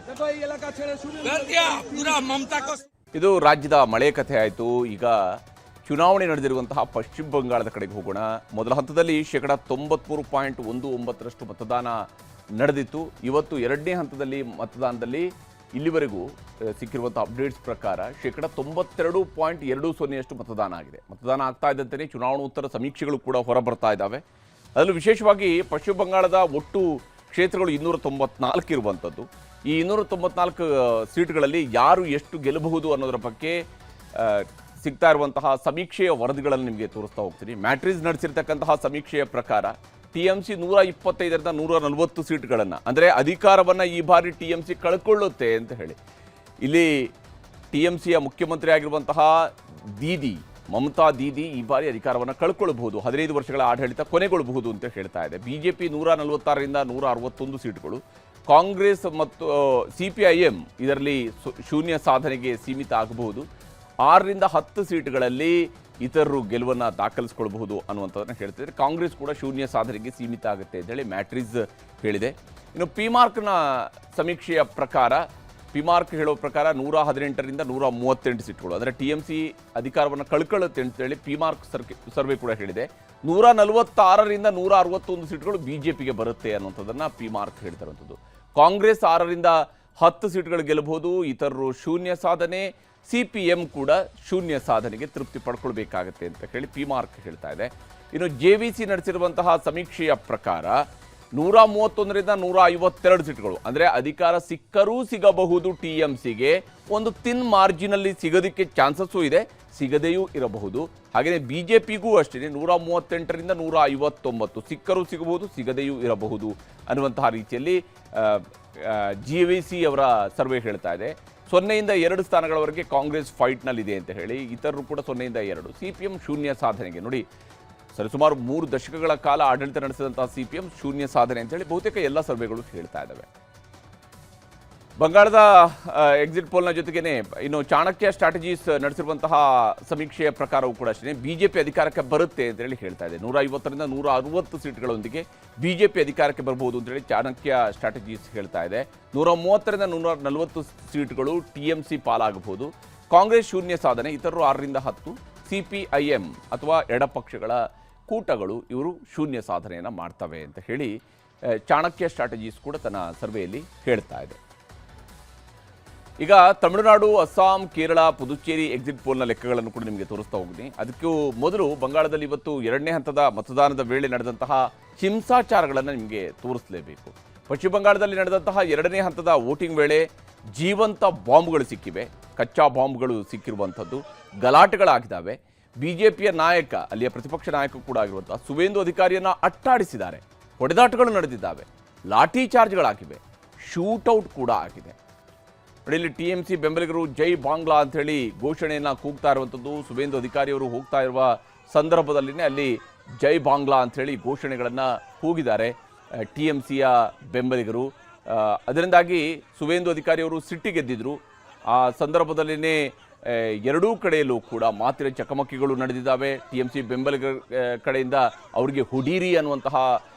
देखो ये इलाका छेड़े शुरू कर दिया पूरा ममता को। ಇದು ರಾಜ್ಯದ ಮಳೆ ಕಥೆ ಆಯಿತು. ಈಗ ಚುನಾವಣೆ ನಡೆದಿರುವಂತಹ ಪಶ್ಚಿಮ ಬಂಗಾಳದ ಕಡೆಗೆ ಹೋಗೋಣ. ಮೊದಲ ಹಂತದಲ್ಲಿ 93.19% ಮತದಾನ ನಡೆದಿತ್ತು. ಇವತ್ತು ಎರಡನೇ ಹಂತದಲ್ಲಿ ಮತದಾನದಲ್ಲಿ ಇಲ್ಲಿವರೆಗೂ ಸಿಕ್ಕಿರುವಂಥ ಅಪ್ಡೇಟ್ಸ್ ಪ್ರಕಾರ 92.20% ಮತದಾನ ಆಗಿದೆ. ಮತದಾನ ಆಗ್ತಾ ಇದ್ದಂತೆಯೇ ಚುನಾವಣೋತ್ತರ ಸಮೀಕ್ಷೆಗಳು ಕೂಡ ಹೊರಬರ್ತಾ ಇದ್ದಾವೆ. ಅದರಲ್ಲೂ ವಿಶೇಷವಾಗಿ ಪಶ್ಚಿಮ ಬಂಗಾಳದ ಒಟ್ಟು ಕ್ಷೇತ್ರಗಳು 294 ಇರುವಂಥದ್ದು. ಈ 294 ಸೀಟ್ಗಳಲ್ಲಿ ಯಾರು ಎಷ್ಟು ಗೆಲ್ಲಬಹುದು ಅನ್ನೋದರ ಬಗ್ಗೆ ಸಿಗ್ತಾ ಇರುವಂತಹ ಸಮೀಕ್ಷೆಯ ವರದಿಗಳನ್ನು ನಿಮಗೆ ತೋರಿಸ್ತಾ ಹೋಗ್ತೀನಿ. ಮ್ಯಾಟ್ರಿಸ್ ನಡೆಸಿರ್ತಕ್ಕಂತಹ ಸಮೀಕ್ಷೆಯ ಪ್ರಕಾರ TMC 125ರಿಂದ 140 ಸೀಟ್ಗಳನ್ನು, ಅಂದರೆ ಅಧಿಕಾರವನ್ನು ಈ ಬಾರಿ TMC ಕಳ್ಕೊಳ್ಳುತ್ತೆ ಅಂತ ಹೇಳಿ. ಇಲ್ಲಿ TMCಯ ಮುಖ್ಯಮಂತ್ರಿ ಆಗಿರುವಂತಹ ದೀದಿ ಮಮತಾ ದೀದಿ ಈ ಬಾರಿ ಅಧಿಕಾರವನ್ನು ಕಳ್ಕೊಳ್ಳಬಹುದು, 15 ವರ್ಷಗಳ ಆಡಳಿತ ಕೊನೆಗೊಳ್ಳಬಹುದು ಅಂತ ಹೇಳ್ತಾ ಇದೆ. BJP 146ರಿಂದ 161 ಸೀಟ್ಗಳು, ಕಾಂಗ್ರೆಸ್ ಮತ್ತು CPIM ಇದರಲ್ಲಿ ಶೂನ್ಯ ಸಾಧನೆಗೆ ಸೀಮಿತ ಆಗಬಹುದು. 6ರಿಂದ 10 ಸೀಟ್ಗಳಲ್ಲಿ ಇತರರು ಗೆಲುವನ್ನು ದಾಖಲಿಸಿಕೊಳ್ಳಬಹುದು ಅನ್ನುವಂಥದ್ದನ್ನು ಹೇಳ್ತಿದ್ದಾರೆ. ಕಾಂಗ್ರೆಸ್ ಕೂಡ ಶೂನ್ಯ ಸಾಧನೆಗೆ ಸೀಮಿತ ಆಗುತ್ತೆ ಅಂತೇಳಿ ಮ್ಯಾಟ್ರಿಸ್ ಹೇಳಿದೆ. ಇನ್ನು ಪಿಮಾರ್ಕ್ನ ಸಮೀಕ್ಷೆಯ ಪ್ರಕಾರ, ಪಿಮಾರ್ಕ್ ಹೇಳೋ ಪ್ರಕಾರ 118ರಿಂದ 138 ಸೀಟ್ಗಳು, ಅಂದರೆ TMC ಅಧಿಕಾರವನ್ನು ಕಳ್ಕೊಳ್ಳುತ್ತೆ ಅಂತೇಳಿ ಪಿಮಾರ್ಕ್ ಸರ್ವೆ ಕೂಡ ಹೇಳಿದೆ. 146ರಿಂದ 161 ಸೀಟ್ಗಳು BJPಗೆ ಬರುತ್ತೆ ಅನ್ನುವಂಥದ್ದನ್ನು ಪಿಮಾರ್ಕ್ ಹೇಳ್ತಿರುವಂಥದ್ದು. ಕಾಂಗ್ರೆಸ್ 6ರಿಂದ 10 ಸೀಟ್ಗಳು ಗೆಲ್ಲಬಹುದು, ಇತರರು ಶೂನ್ಯ ಸಾಧನೆ, CPM ಕೂಡ ಶೂನ್ಯ ಸಾಧನೆಗೆ ತೃಪ್ತಿ ಪಡ್ಕೊಳ್ಬೇಕಾಗತ್ತೆ ಅಂತ ಹೇಳಿ ಪಿಮಾರ್ಕ್ ಹೇಳ್ತಾ ಇದೆ. ಇನ್ನು JVC ನಡೆಸಿರುವಂತಹ ಸಮೀಕ್ಷೆಯ ಪ್ರಕಾರ 131ರಿಂದ 152 ಸೀಟ್ಗಳು, ಅಂದರೆ ಅಧಿಕಾರ ಸಿಕ್ಕರೂ ಸಿಗಬಹುದು TMCಗೆ, ಒಂದು ತಿನ್ ಮಾರ್ಜಿನಲ್ಲಿ ಸಿಗೋದಕ್ಕೆ ಚಾನ್ಸಸ್ಸು ಇದೆ, ಸಿಗದೆಯೂ ಇರಬಹುದು. ಹಾಗೆಯೇ BJPಗೂ ಅಷ್ಟೇ 138ರಿಂದ 159 ಸಿಕ್ಕರೂ ಸಿಗಬಹುದು, ಸಿಗದೆಯೂ ಇರಬಹುದು ಅನ್ನುವಂತಹ ರೀತಿಯಲ್ಲಿ JVC ಅವರ ಸರ್ವೆ ಹೇಳ್ತಾ ಇದೆ. 0ಯಿಂದ 2 ಸ್ಥಾನಗಳವರೆಗೆ ಕಾಂಗ್ರೆಸ್ ಫೈಟ್ನಲ್ಲಿದೆ ಅಂತ ಹೇಳಿ, ಇತರರು ಕೂಡ 0ಯಿಂದ 2. CPM ಶೂನ್ಯ ಸಾಧನೆಗೆ, ನೋಡಿ ಸರಿಸುಮಾರು 3 ದಶಕಗಳ ಕಾಲ ಆಡಳಿತ ನಡೆಸಿದಂತಹ CPM ಶೂನ್ಯ ಸಾಧನೆ ಅಂತೇಳಿ ಬಹುತೇಕ ಎಲ್ಲ ಸರ್ವೆಗಳು ಹೇಳ್ತಾ ಇದ್ದಾವೆ. ಬಂಗಾಳದ ಎಕ್ಸಿಟ್ ಪೋಲ್ನ ಜೊತೆಗೇನೆ ಇನ್ನು ಚಾಣಕ್ಯ ಸ್ಟ್ರಾಟಜೀಸ್ ನಡೆಸಿರುವಂತಹ ಸಮೀಕ್ಷೆಯ ಪ್ರಕಾರವೂ ಕೂಡ ಅಷ್ಟೇ BJP ಅಧಿಕಾರಕ್ಕೆ ಬರುತ್ತೆ ಅಂತೇಳಿ ಹೇಳ್ತಾ ಇದೆ. 150ರಿಂದ 160 ಸೀಟ್ಗಳೊಂದಿಗೆ BJP ಅಧಿಕಾರಕ್ಕೆ ಬರಬಹುದು ಅಂತೇಳಿ ಚಾಣಕ್ಯ ಸ್ಟ್ರಾಟಜೀಸ್ ಹೇಳ್ತಾ ಇದೆ. 130ರಿಂದ 140 ಸೀಟ್ಗಳು TMC ಪಾಲಾಗಬಹುದು. ಕಾಂಗ್ರೆಸ್ ಶೂನ್ಯ ಸಾಧನೆ, ಇತರರು 6ರಿಂದ 10. CPIM ಅಥವಾ ಎಡಪಕ್ಷಗಳ ಕೂಟಗಳು ಇವರು ಶೂನ್ಯ ಸಾಧನೆಯನ್ನು ಮಾಡ್ತವೆ ಅಂತ ಹೇಳಿ ಚಾಣಕ್ಯ ಸ್ಟ್ರಾಟಜೀಸ್ ಕೂಡ ತನ್ನ ಸರ್ವೆಯಲ್ಲಿ ಹೇಳ್ತಾ ಇದೆ. ಈಗ ತಮಿಳುನಾಡು, ಅಸ್ಸಾಂ, ಕೇರಳ, ಪುದುಚೇರಿ ಎಕ್ಸಿಟ್ ಪೋಲ್ನ ಲೆಕ್ಕಗಳನ್ನು ಕೂಡ ನಿಮಗೆ ತೋರಿಸ್ತಾ ಹೋಗ್ತೀನಿ. ಅದಕ್ಕೂ ಮೊದಲು ಬಂಗಾಳದಲ್ಲಿ ಇವತ್ತು ಎರಡನೇ ಹಂತದ ಮತದಾನದ ವೇಳೆ ನಡೆದಂತಹ ಹಿಂಸಾಚಾರಗಳನ್ನು ನಿಮಗೆ ತೋರಿಸಲೇಬೇಕು. ಪಶ್ಚಿಮ ಬಂಗಾಳದಲ್ಲಿ ನಡೆದಂತಹ ಎರಡನೇ ಹಂತದ ವೋಟಿಂಗ್ ವೇಳೆ ಜೀವಂತ ಬಾಂಬ್ಗಳು ಸಿಕ್ಕಿವೆ, ಕಚ್ಚಾ ಬಾಂಬ್ಗಳು ಸಿಕ್ಕಿರುವಂಥದ್ದು, ಗಲಾಟೆಗಳಾಗಿದ್ದಾವೆ. BJPಯ ನಾಯಕ, ಅಲ್ಲಿಯ ಪ್ರತಿಪಕ್ಷ ನಾಯಕ ಕೂಡ ಆಗಿರುವಂತಹ ಸುವೇಂದು ಅಧಿಕಾರಿಯನ್ನು ಅಟ್ಟಾಡಿಸಿದ್ದಾರೆ, ಹೊಡೆದಾಟಗಳು ನಡೆದಿದ್ದಾವೆ, ಲಾಠಿ ಚಾರ್ಜ್ಗಳಾಗಿವೆ, ಶೂಟೌಟ್ ಕೂಡ ಆಗಿದೆ. ಇಲ್ಲಿ TMC ಬೆಂಬಲಿಗರು ಜೈ ಬಾಂಗ್ಲಾ ಅಂಥೇಳಿ ಘೋಷಣೆಯನ್ನು ಕೂಗ್ತಾ ಇರುವಂಥದ್ದು. ಸುವೇಂದು ಅಧಿಕಾರಿಯವರು ಹೋಗ್ತಾ ಇರುವ ಸಂದರ್ಭದಲ್ಲಿನೇ ಅಲ್ಲಿ ಜೈ ಬಾಂಗ್ಲಾ ಅಂಥೇಳಿ ಘೋಷಣೆಗಳನ್ನು ಕೂಗಿದ್ದಾರೆ TMCಯ ಬೆಂಬಲಿಗರು. ಅದರಿಂದಾಗಿ ಸುವೇಂದು ಅಧಿಕಾರಿಯವರು ಸಿಟ್ಟಿಗೆದ್ದಿದ್ರು. ಆ ಸಂದರ್ಭದಲ್ಲಿನೇ ಎರಡೂ ಕಡೆಯಲ್ಲೂ ಕೂಡ ಮಾತಿನ ಚಕಮಕಿಗಳು ನಡೆದಿದ್ದಾವೆ. TMC ಬೆಂಬಲಿಗರ ಕಡೆಯಿಂದ ಅವರಿಗೆ ಹುಡೀರಿ ಅನ್ನುವಂತಹ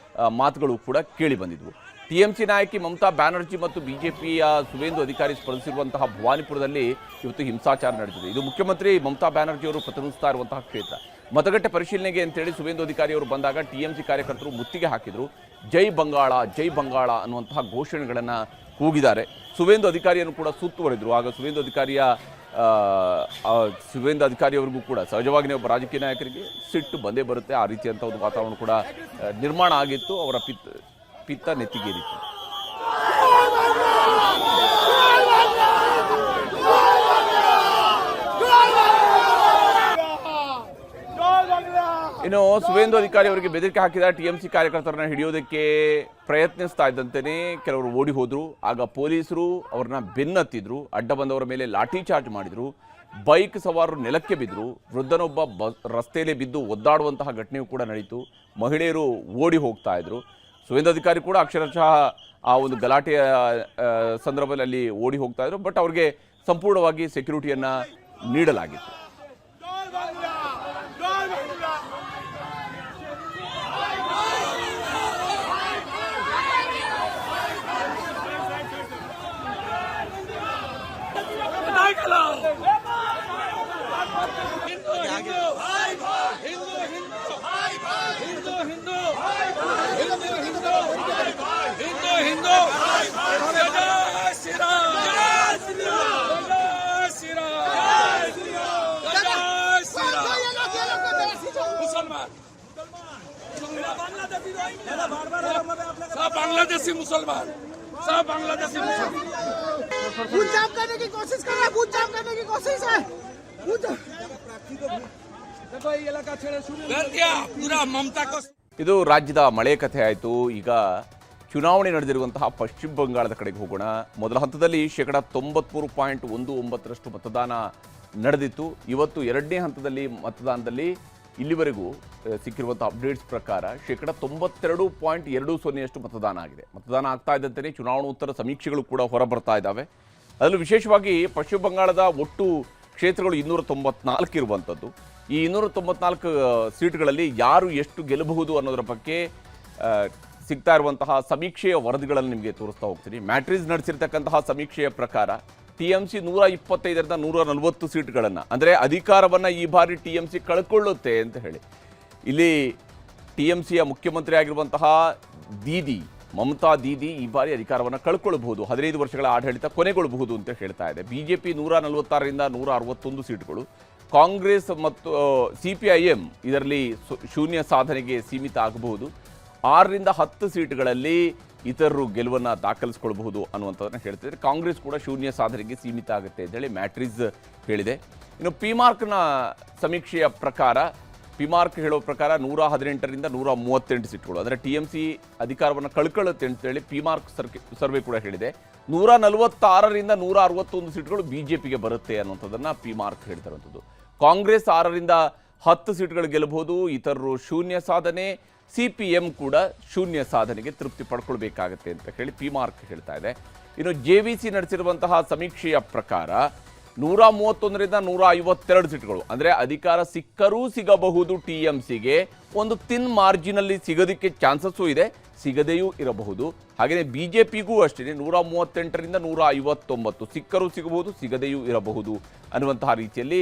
ಮಾತುಗಳು ಕೂಡ ಕೇಳಿ ಬಂದಿದ್ವು. TMC ನಾಯಕಿ ಮಮತಾ ಬ್ಯಾನರ್ಜಿ ಮತ್ತು BJPಯ ಸುವೇಂದು ಅಧಿಕಾರಿ ಸ್ಪರ್ಧಿಸಿರುವಂತಹ ಭವಾನಿಪುರದಲ್ಲಿ ಇವತ್ತು ಹಿಂಸಾಚಾರ ನಡೆದಿದೆ. ಇದು ಮುಖ್ಯಮಂತ್ರಿ ಮಮತಾ ಬ್ಯಾನರ್ಜಿ ಅವರು ಪ್ರತಿನಿಧಿಸ್ತಾ ಇರುವಂತಹ ಕ್ಷೇತ್ರ. ಮತಗಟ್ಟೆ ಪರಿಶೀಲನೆಗೆ ಅಂತೇಳಿ ಸುವೇಂದು ಅಧಿಕಾರಿ ಅವರು ಬಂದಾಗ TMC ಕಾರ್ಯಕರ್ತರು ಮುತ್ತಿಗೆ ಹಾಕಿದರು. ಜೈ ಬಂಗಾಳ, ಜೈ ಬಂಗಾಳ ಅನ್ನುವಂತಹ ಘೋಷಣೆಗಳನ್ನು ಕೂಗಿದ್ದಾರೆ. ಸುವೇಂದು ಅಧಿಕಾರಿಯನ್ನು ಕೂಡ ಸುತ್ತುವರೆದರು. ಆಗ ಸುವೇಂದು ಅಧಿಕಾರಿಯವರಿಗೂ ಕೂಡ ಸಹಜವಾಗಿಯೇ ಒಬ್ಬ ರಾಜಕೀಯ ನಾಯಕರಿಗೆ ಸಿಟ್ಟು ಬಂದೇ ಬರುತ್ತೆ. ಆ ರೀತಿಯಂಥ ಒಂದು ವಾತಾವರಣ ಕೂಡ ನಿರ್ಮಾಣ ಆಗಿತ್ತು. ಅವರ ಪಿತ್ತ ನೆತ್ತಿಗೇರಿತ್ತು. ಇನ್ನು ಸುವೇಂದು ಅಧಿಕಾರಿ ಅವರಿಗೆ ಬೆದರಿಕೆ ಹಾಕಿದ TMC ಕಾರ್ಯಕರ್ತರನ್ನ ಹಿಡಿಯೋದಕ್ಕೆ ಪ್ರಯತ್ನಿಸ್ತಾ ಇದ್ದಂತೆಯೇ ಕೆಲವರು ಓಡಿ ಹೋದ್ರು. ಆಗ ಪೊಲೀಸರು ಅವ್ರನ್ನ ಬೆನ್ನತ್ತಿದ್ರು, ಅಡ್ಡ ಬಂದವರ ಮೇಲೆ ಲಾಠಿ ಚಾರ್ಜ್ ಮಾಡಿದ್ರು, ಬೈಕ್ ಸವಾರರು ನೆಲಕ್ಕೆ ಬಿದ್ದರು, ವೃದ್ಧನೊಬ್ಬ ರಸ್ತೆಯಲ್ಲಿ ಬಿದ್ದು ಒದ್ದಾಡುವಂತಹ ಘಟನೆಯೂ ಕೂಡ ನಡೀತು. ಮಹಿಳೆಯರು ಓಡಿ ಹೋಗ್ತಾ ಇದ್ರು. ಸುವೇಂದು ಅಧಿಕಾರಿ ಕೂಡ ಅಕ್ಷರಶಃ ಆ ಒಂದು ಗಲಾಟೆಯ ಸಂದರ್ಭದಲ್ಲಿ ಓಡಿ ಹೋಗ್ತಾ ಇದ್ರು. ಬಟ್ ಅವ್ರಿಗೆ ಸಂಪೂರ್ಣವಾಗಿ ಸೆಕ್ಯೂರಿಟಿಯನ್ನು ನೀಡಲಾಗಿತ್ತು. बांग्लादेशी मुसलमान सब बांग्लादेशी मुसलमान बूथ जाम करने की कोशिश कर रहे हैं, बूथ जाम करने की कोशिश है। पूरा ममता को ಇದು ರಾಜ್ಯದ ಮಳೆ ಕಥೆ ಆಯಿತು. ಈಗ ಚುನಾವಣೆ ನಡೆದಿರುವಂತಹ ಪಶ್ಚಿಮ ಬಂಗಾಳದ ಕಡೆಗೆ ಹೋಗೋಣ. ಮೊದಲ ಹಂತದಲ್ಲಿ 93.19% ಮತದಾನ ನಡೆದಿತ್ತು. ಇವತ್ತು ಎರಡನೇ ಹಂತದಲ್ಲಿ ಮತದಾನದಲ್ಲಿ ಇಲ್ಲಿವರೆಗೂ ಸಿಕ್ಕಿರುವಂಥ ಅಪ್ಡೇಟ್ಸ್ ಪ್ರಕಾರ 92.20% ಮತದಾನ ಆಗಿದೆ. ಮತದಾನ ಆಗ್ತಾ ಇದ್ದಂತೆಯೇ ಚುನಾವಣೋತ್ತರ ಸಮೀಕ್ಷೆಗಳು ಕೂಡ ಹೊರಬರ್ತಾ ಇದ್ದಾವೆ. ಅದರಲ್ಲೂ ವಿಶೇಷವಾಗಿ ಪಶ್ಚಿಮ ಬಂಗಾಳದ ಒಟ್ಟು ಕ್ಷೇತ್ರಗಳು 294 ಇರುವಂಥದ್ದು. ಈ 294 ಸೀಟ್ಗಳಲ್ಲಿ ಯಾರು ಎಷ್ಟು ಗೆಲ್ಲಬಹುದು ಅನ್ನೋದರ ಬಗ್ಗೆ ಸಿಗ್ತಾ ಇರುವಂತಹ ಸಮೀಕ್ಷೆಯ ವರದಿಗಳನ್ನು ನಿಮಗೆ ತೋರಿಸ್ತಾ ಹೋಗ್ತೀನಿ. ಮ್ಯಾಟ್ರಿಸ್ ನಡೆಸಿರ್ತಕ್ಕಂತಹ ಸಮೀಕ್ಷೆಯ ಪ್ರಕಾರ TMC 125ರಿಂದ 140 ಸೀಟ್ಗಳನ್ನು, ಅಂದರೆ ಅಧಿಕಾರವನ್ನು ಈ ಬಾರಿ TMC ಕಳ್ಕೊಳ್ಳುತ್ತೆ ಅಂತ ಹೇಳಿ. ಇಲ್ಲಿ TMCಯ ಮುಖ್ಯಮಂತ್ರಿ ಆಗಿರುವಂತಹ ದೀದಿ ಮಮತಾ ದೀದಿ ಈ ಬಾರಿ ಅಧಿಕಾರವನ್ನು ಕಳ್ಕೊಳ್ಬಹುದು, 15 ವರ್ಷಗಳ ಆಡಳಿತ ಕೊನೆಗೊಳ್ಳಬಹುದು ಅಂತ ಹೇಳ್ತಾ ಇದೆ. BJP 146ರಿಂದ 161 ಸೀಟ್ಗಳು, ಕಾಂಗ್ರೆಸ್ ಮತ್ತು CPIM ಇದರಲ್ಲಿ ಶೂನ್ಯ ಸಾಧನೆಗೆ ಸೀಮಿತ ಆಗಬಹುದು. 6ರಿಂದ 10 ಸೀಟ್ಗಳಲ್ಲಿ ಇತರರು ಗೆಲುವನ್ನು ದಾಖಲಿಸಿಕೊಳ್ಳಬಹುದು ಅನ್ನುವಂಥದ್ದನ್ನು ಹೇಳ್ತಿದ್ದಾರೆ. ಕಾಂಗ್ರೆಸ್ ಕೂಡ ಶೂನ್ಯ ಸಾಧನೆಗೆ ಸೀಮಿತ ಆಗುತ್ತೆ ಅಂತೇಳಿ ಮ್ಯಾಟ್ರಿಸ್ ಹೇಳಿದೆ. ಇನ್ನು ಪಿಮಾರ್ಕ್ನ ಸಮೀಕ್ಷೆಯ ಪ್ರಕಾರ, ಪಿಮಾರ್ಕ್ ಹೇಳೋ ಪ್ರಕಾರ 118ರಿಂದ 138 ಸೀಟ್ಗಳು, ಅಂದರೆ TMC ಅಧಿಕಾರವನ್ನು ಕಳ್ಕೊಳ್ಳುತ್ತೆ ಅಂತೇಳಿ ಪಿಮಾರ್ಕ್ ಸರ್ವೆ ಕೂಡ ಹೇಳಿದೆ. 146ರಿಂದ 161 ಸೀಟ್ಗಳು BJPಗೆ ಬರುತ್ತೆ ಅನ್ನುವಂಥದ್ದನ್ನು ಪಿಮಾರ್ಕ್ ಹೇಳ್ತಿರುವಂಥದ್ದು. ಕಾಂಗ್ರೆಸ್ 6ರಿಂದ 10 ಸೀಟ್ಗಳು ಗೆಲ್ಲಬಹುದು, ಇತರರು ಶೂನ್ಯ ಸಾಧನೆ, CPM ಕೂಡ ಶೂನ್ಯ ಸಾಧನೆಗೆ ತೃಪ್ತಿ ಪಡ್ಕೊಳ್ಬೇಕಾಗತ್ತೆ ಅಂತ ಹೇಳಿ ಪಿಮಾರ್ಕ್ ಹೇಳ್ತಾ ಇದೆ. ಇನ್ನು JVC ನಡೆಸಿರುವಂತಹ ಸಮೀಕ್ಷೆಯ ಪ್ರಕಾರ 131ರಿಂದ 152 ಸೀಟ್ಗಳು, ಅಂದರೆ ಅಧಿಕಾರ ಸಿಕ್ಕರೂ ಸಿಗಬಹುದು TMCಗೆ, ಒಂದು ತಿನ್ ಮಾರ್ಜಿನಲ್ಲಿ ಸಿಗೋದಕ್ಕೆ ಚಾನ್ಸಸ್ಸು ಇದೆ, ಸಿಗದೆಯೂ ಇರಬಹುದು. ಹಾಗೆಯೇ BJPಗೂ ಅಷ್ಟೇ 138ರಿಂದ 159 ಸಿಕ್ಕರೂ ಸಿಗಬಹುದು, ಸಿಗದೆಯೂ ಇರಬಹುದು ಅನ್ನುವಂತಹ ರೀತಿಯಲ್ಲಿ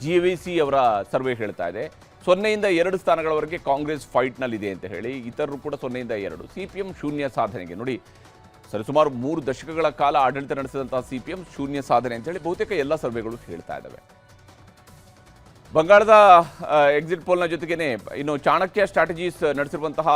JVC ಅವರ ಸರ್ವೆ ಹೇಳ್ತಾ ಇದೆ. 0ಯಿಂದ 2 ಸ್ಥಾನಗಳವರೆಗೆ ಕಾಂಗ್ರೆಸ್ ಫೈಟ್ನಲ್ಲಿದೆ ಅಂತ ಹೇಳಿ, ಇತರರು ಕೂಡ 0ಯಿಂದ 2. CPM ಶೂನ್ಯ ಸಾಧನೆಗೆ, ನೋಡಿ ಸರಿಸುಮಾರು 3 ದಶಕಗಳ ಕಾಲ ಆಡಳಿತ ನಡೆಸಿದಂತಹ CPM ಶೂನ್ಯ ಸಾಧನೆ ಅಂತೇಳಿ ಬಹುತೇಕ ಎಲ್ಲ ಸರ್ವೆಗಳು ಹೇಳ್ತಾ ಇದ್ದಾವೆ. ಬಂಗಾಳದ ಎಕ್ಸಿಟ್ ಪೋಲ್ನ ಜೊತೆಗೇನೆ ಇನ್ನು ಚಾಣಕ್ಯ ಸ್ಟ್ರಾಟಜೀಸ್ ನಡೆಸಿರುವಂತಹ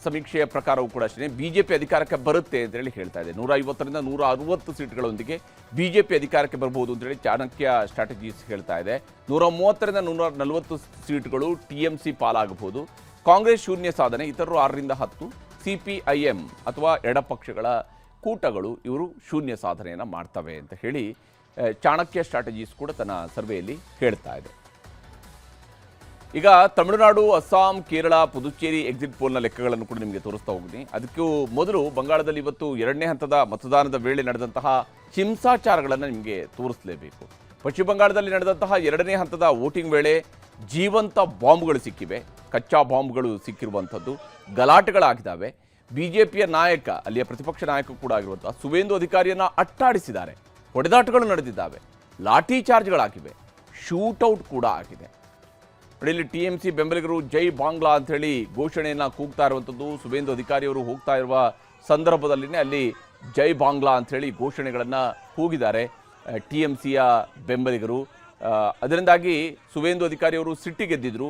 ಸಮೀಕ್ಷೆಯ ಪ್ರಕಾರವೂ ಕೂಡ ಅಷ್ಟೇ BJP ಅಧಿಕಾರಕ್ಕೆ ಬರುತ್ತೆ ಅಂತೇಳಿ ಹೇಳ್ತಾ ಇದೆ. 150ರಿಂದ 160 ಸೀಟ್ಗಳೊಂದಿಗೆ BJP ಅಧಿಕಾರಕ್ಕೆ ಬರಬಹುದು ಅಂತೇಳಿ ಚಾಣಕ್ಯ ಸ್ಟ್ರಾಟಜೀಸ್ ಹೇಳ್ತಾ ಇದೆ. 130ರಿಂದ 140 ಸೀಟ್ಗಳು TMC ಪಾಲಾಗಬಹುದು. ಕಾಂಗ್ರೆಸ್ ಶೂನ್ಯ ಸಾಧನೆ, ಇತರರು 6ರಿಂದ 10. CPIM ಅಥವಾ ಎಡಪಕ್ಷಗಳ ಕೂಟಗಳು ಇವರು ಶೂನ್ಯ ಸಾಧನೆಯನ್ನು ಮಾಡ್ತವೆ ಅಂತ ಹೇಳಿ ಚಾಣಕ್ಯ ಸ್ಟ್ರಾಟಜೀಸ್ ಕೂಡ ತನ್ನ ಸರ್ವೆಯಲ್ಲಿ ಹೇಳ್ತಾ ಇದೆ. ಈಗ ತಮಿಳುನಾಡು, ಅಸ್ಸಾಂ, ಕೇರಳ, ಪುದುಚೇರಿ ಎಕ್ಸಿಟ್ ಪೋಲ್ನ ಲೆಕ್ಕಗಳನ್ನು ಕೂಡ ನಿಮಗೆ ತೋರಿಸ್ತಾ ಹೋಗ್ತೀನಿ. ಅದಕ್ಕೂ ಮೊದಲು ಬಂಗಾಳದಲ್ಲಿ ಇವತ್ತು ಎರಡನೇ ಹಂತದ ಮತದಾನದ ವೇಳೆ ನಡೆದಂತಹ ಹಿಂಸಾಚಾರಗಳನ್ನು ನಿಮಗೆ ತೋರಿಸಲೇಬೇಕು. ಪಶ್ಚಿಮ ಬಂಗಾಳದಲ್ಲಿ ನಡೆದಂತಹ ಎರಡನೇ ಹಂತದ ವೋಟಿಂಗ್ ವೇಳೆ ಜೀವಂತ ಬಾಂಬ್ಗಳು ಸಿಕ್ಕಿವೆ, ಕಚ್ಚಾ ಬಾಂಬ್ಗಳು ಸಿಕ್ಕಿರುವಂಥದ್ದು, ಗಲಾಟೆಗಳಾಗಿದ್ದಾವೆ. BJPಯ ನಾಯಕ, ಅಲ್ಲಿಯ ಪ್ರತಿಪಕ್ಷ ನಾಯಕ ಕೂಡ ಆಗಿರುವಂತಹ ಸುವೇಂದು ಅಧಿಕಾರಿಯನ್ನು ಅಟ್ಟಾಡಿಸಿದ್ದಾರೆ, ಹೊಡೆದಾಟಗಳು ನಡೆದಿದ್ದಾವೆ, ಲಾಠಿ ಚಾರ್ಜ್ಗಳಾಗಿವೆ, ಶೂಟೌಟ್ ಕೂಡ ಆಗಿದೆ. ಇಲ್ಲಿ TMC ಬೆಂಬಲಿಗರು ಜೈ ಬಾಂಗ್ಲಾ ಅಂಥೇಳಿ ಘೋಷಣೆಯನ್ನು ಕೂಗ್ತಾ ಇರುವಂಥದ್ದು. ಸುವೇಂದು ಅಧಿಕಾರಿಯವರು ಹೋಗ್ತಾ ಇರುವ ಸಂದರ್ಭದಲ್ಲಿನೇ ಅಲ್ಲಿ ಜೈ ಬಾಂಗ್ಲಾ ಅಂಥೇಳಿ ಘೋಷಣೆಗಳನ್ನು ಕೂಗಿದ್ದಾರೆ TMCಯ ಬೆಂಬಲಿಗರು. ಅದರಿಂದಾಗಿ ಸುವೇಂದು ಅಧಿಕಾರಿಯವರು ಸಿಟ್ಟಿಗೆದ್ದಿದ್ರು.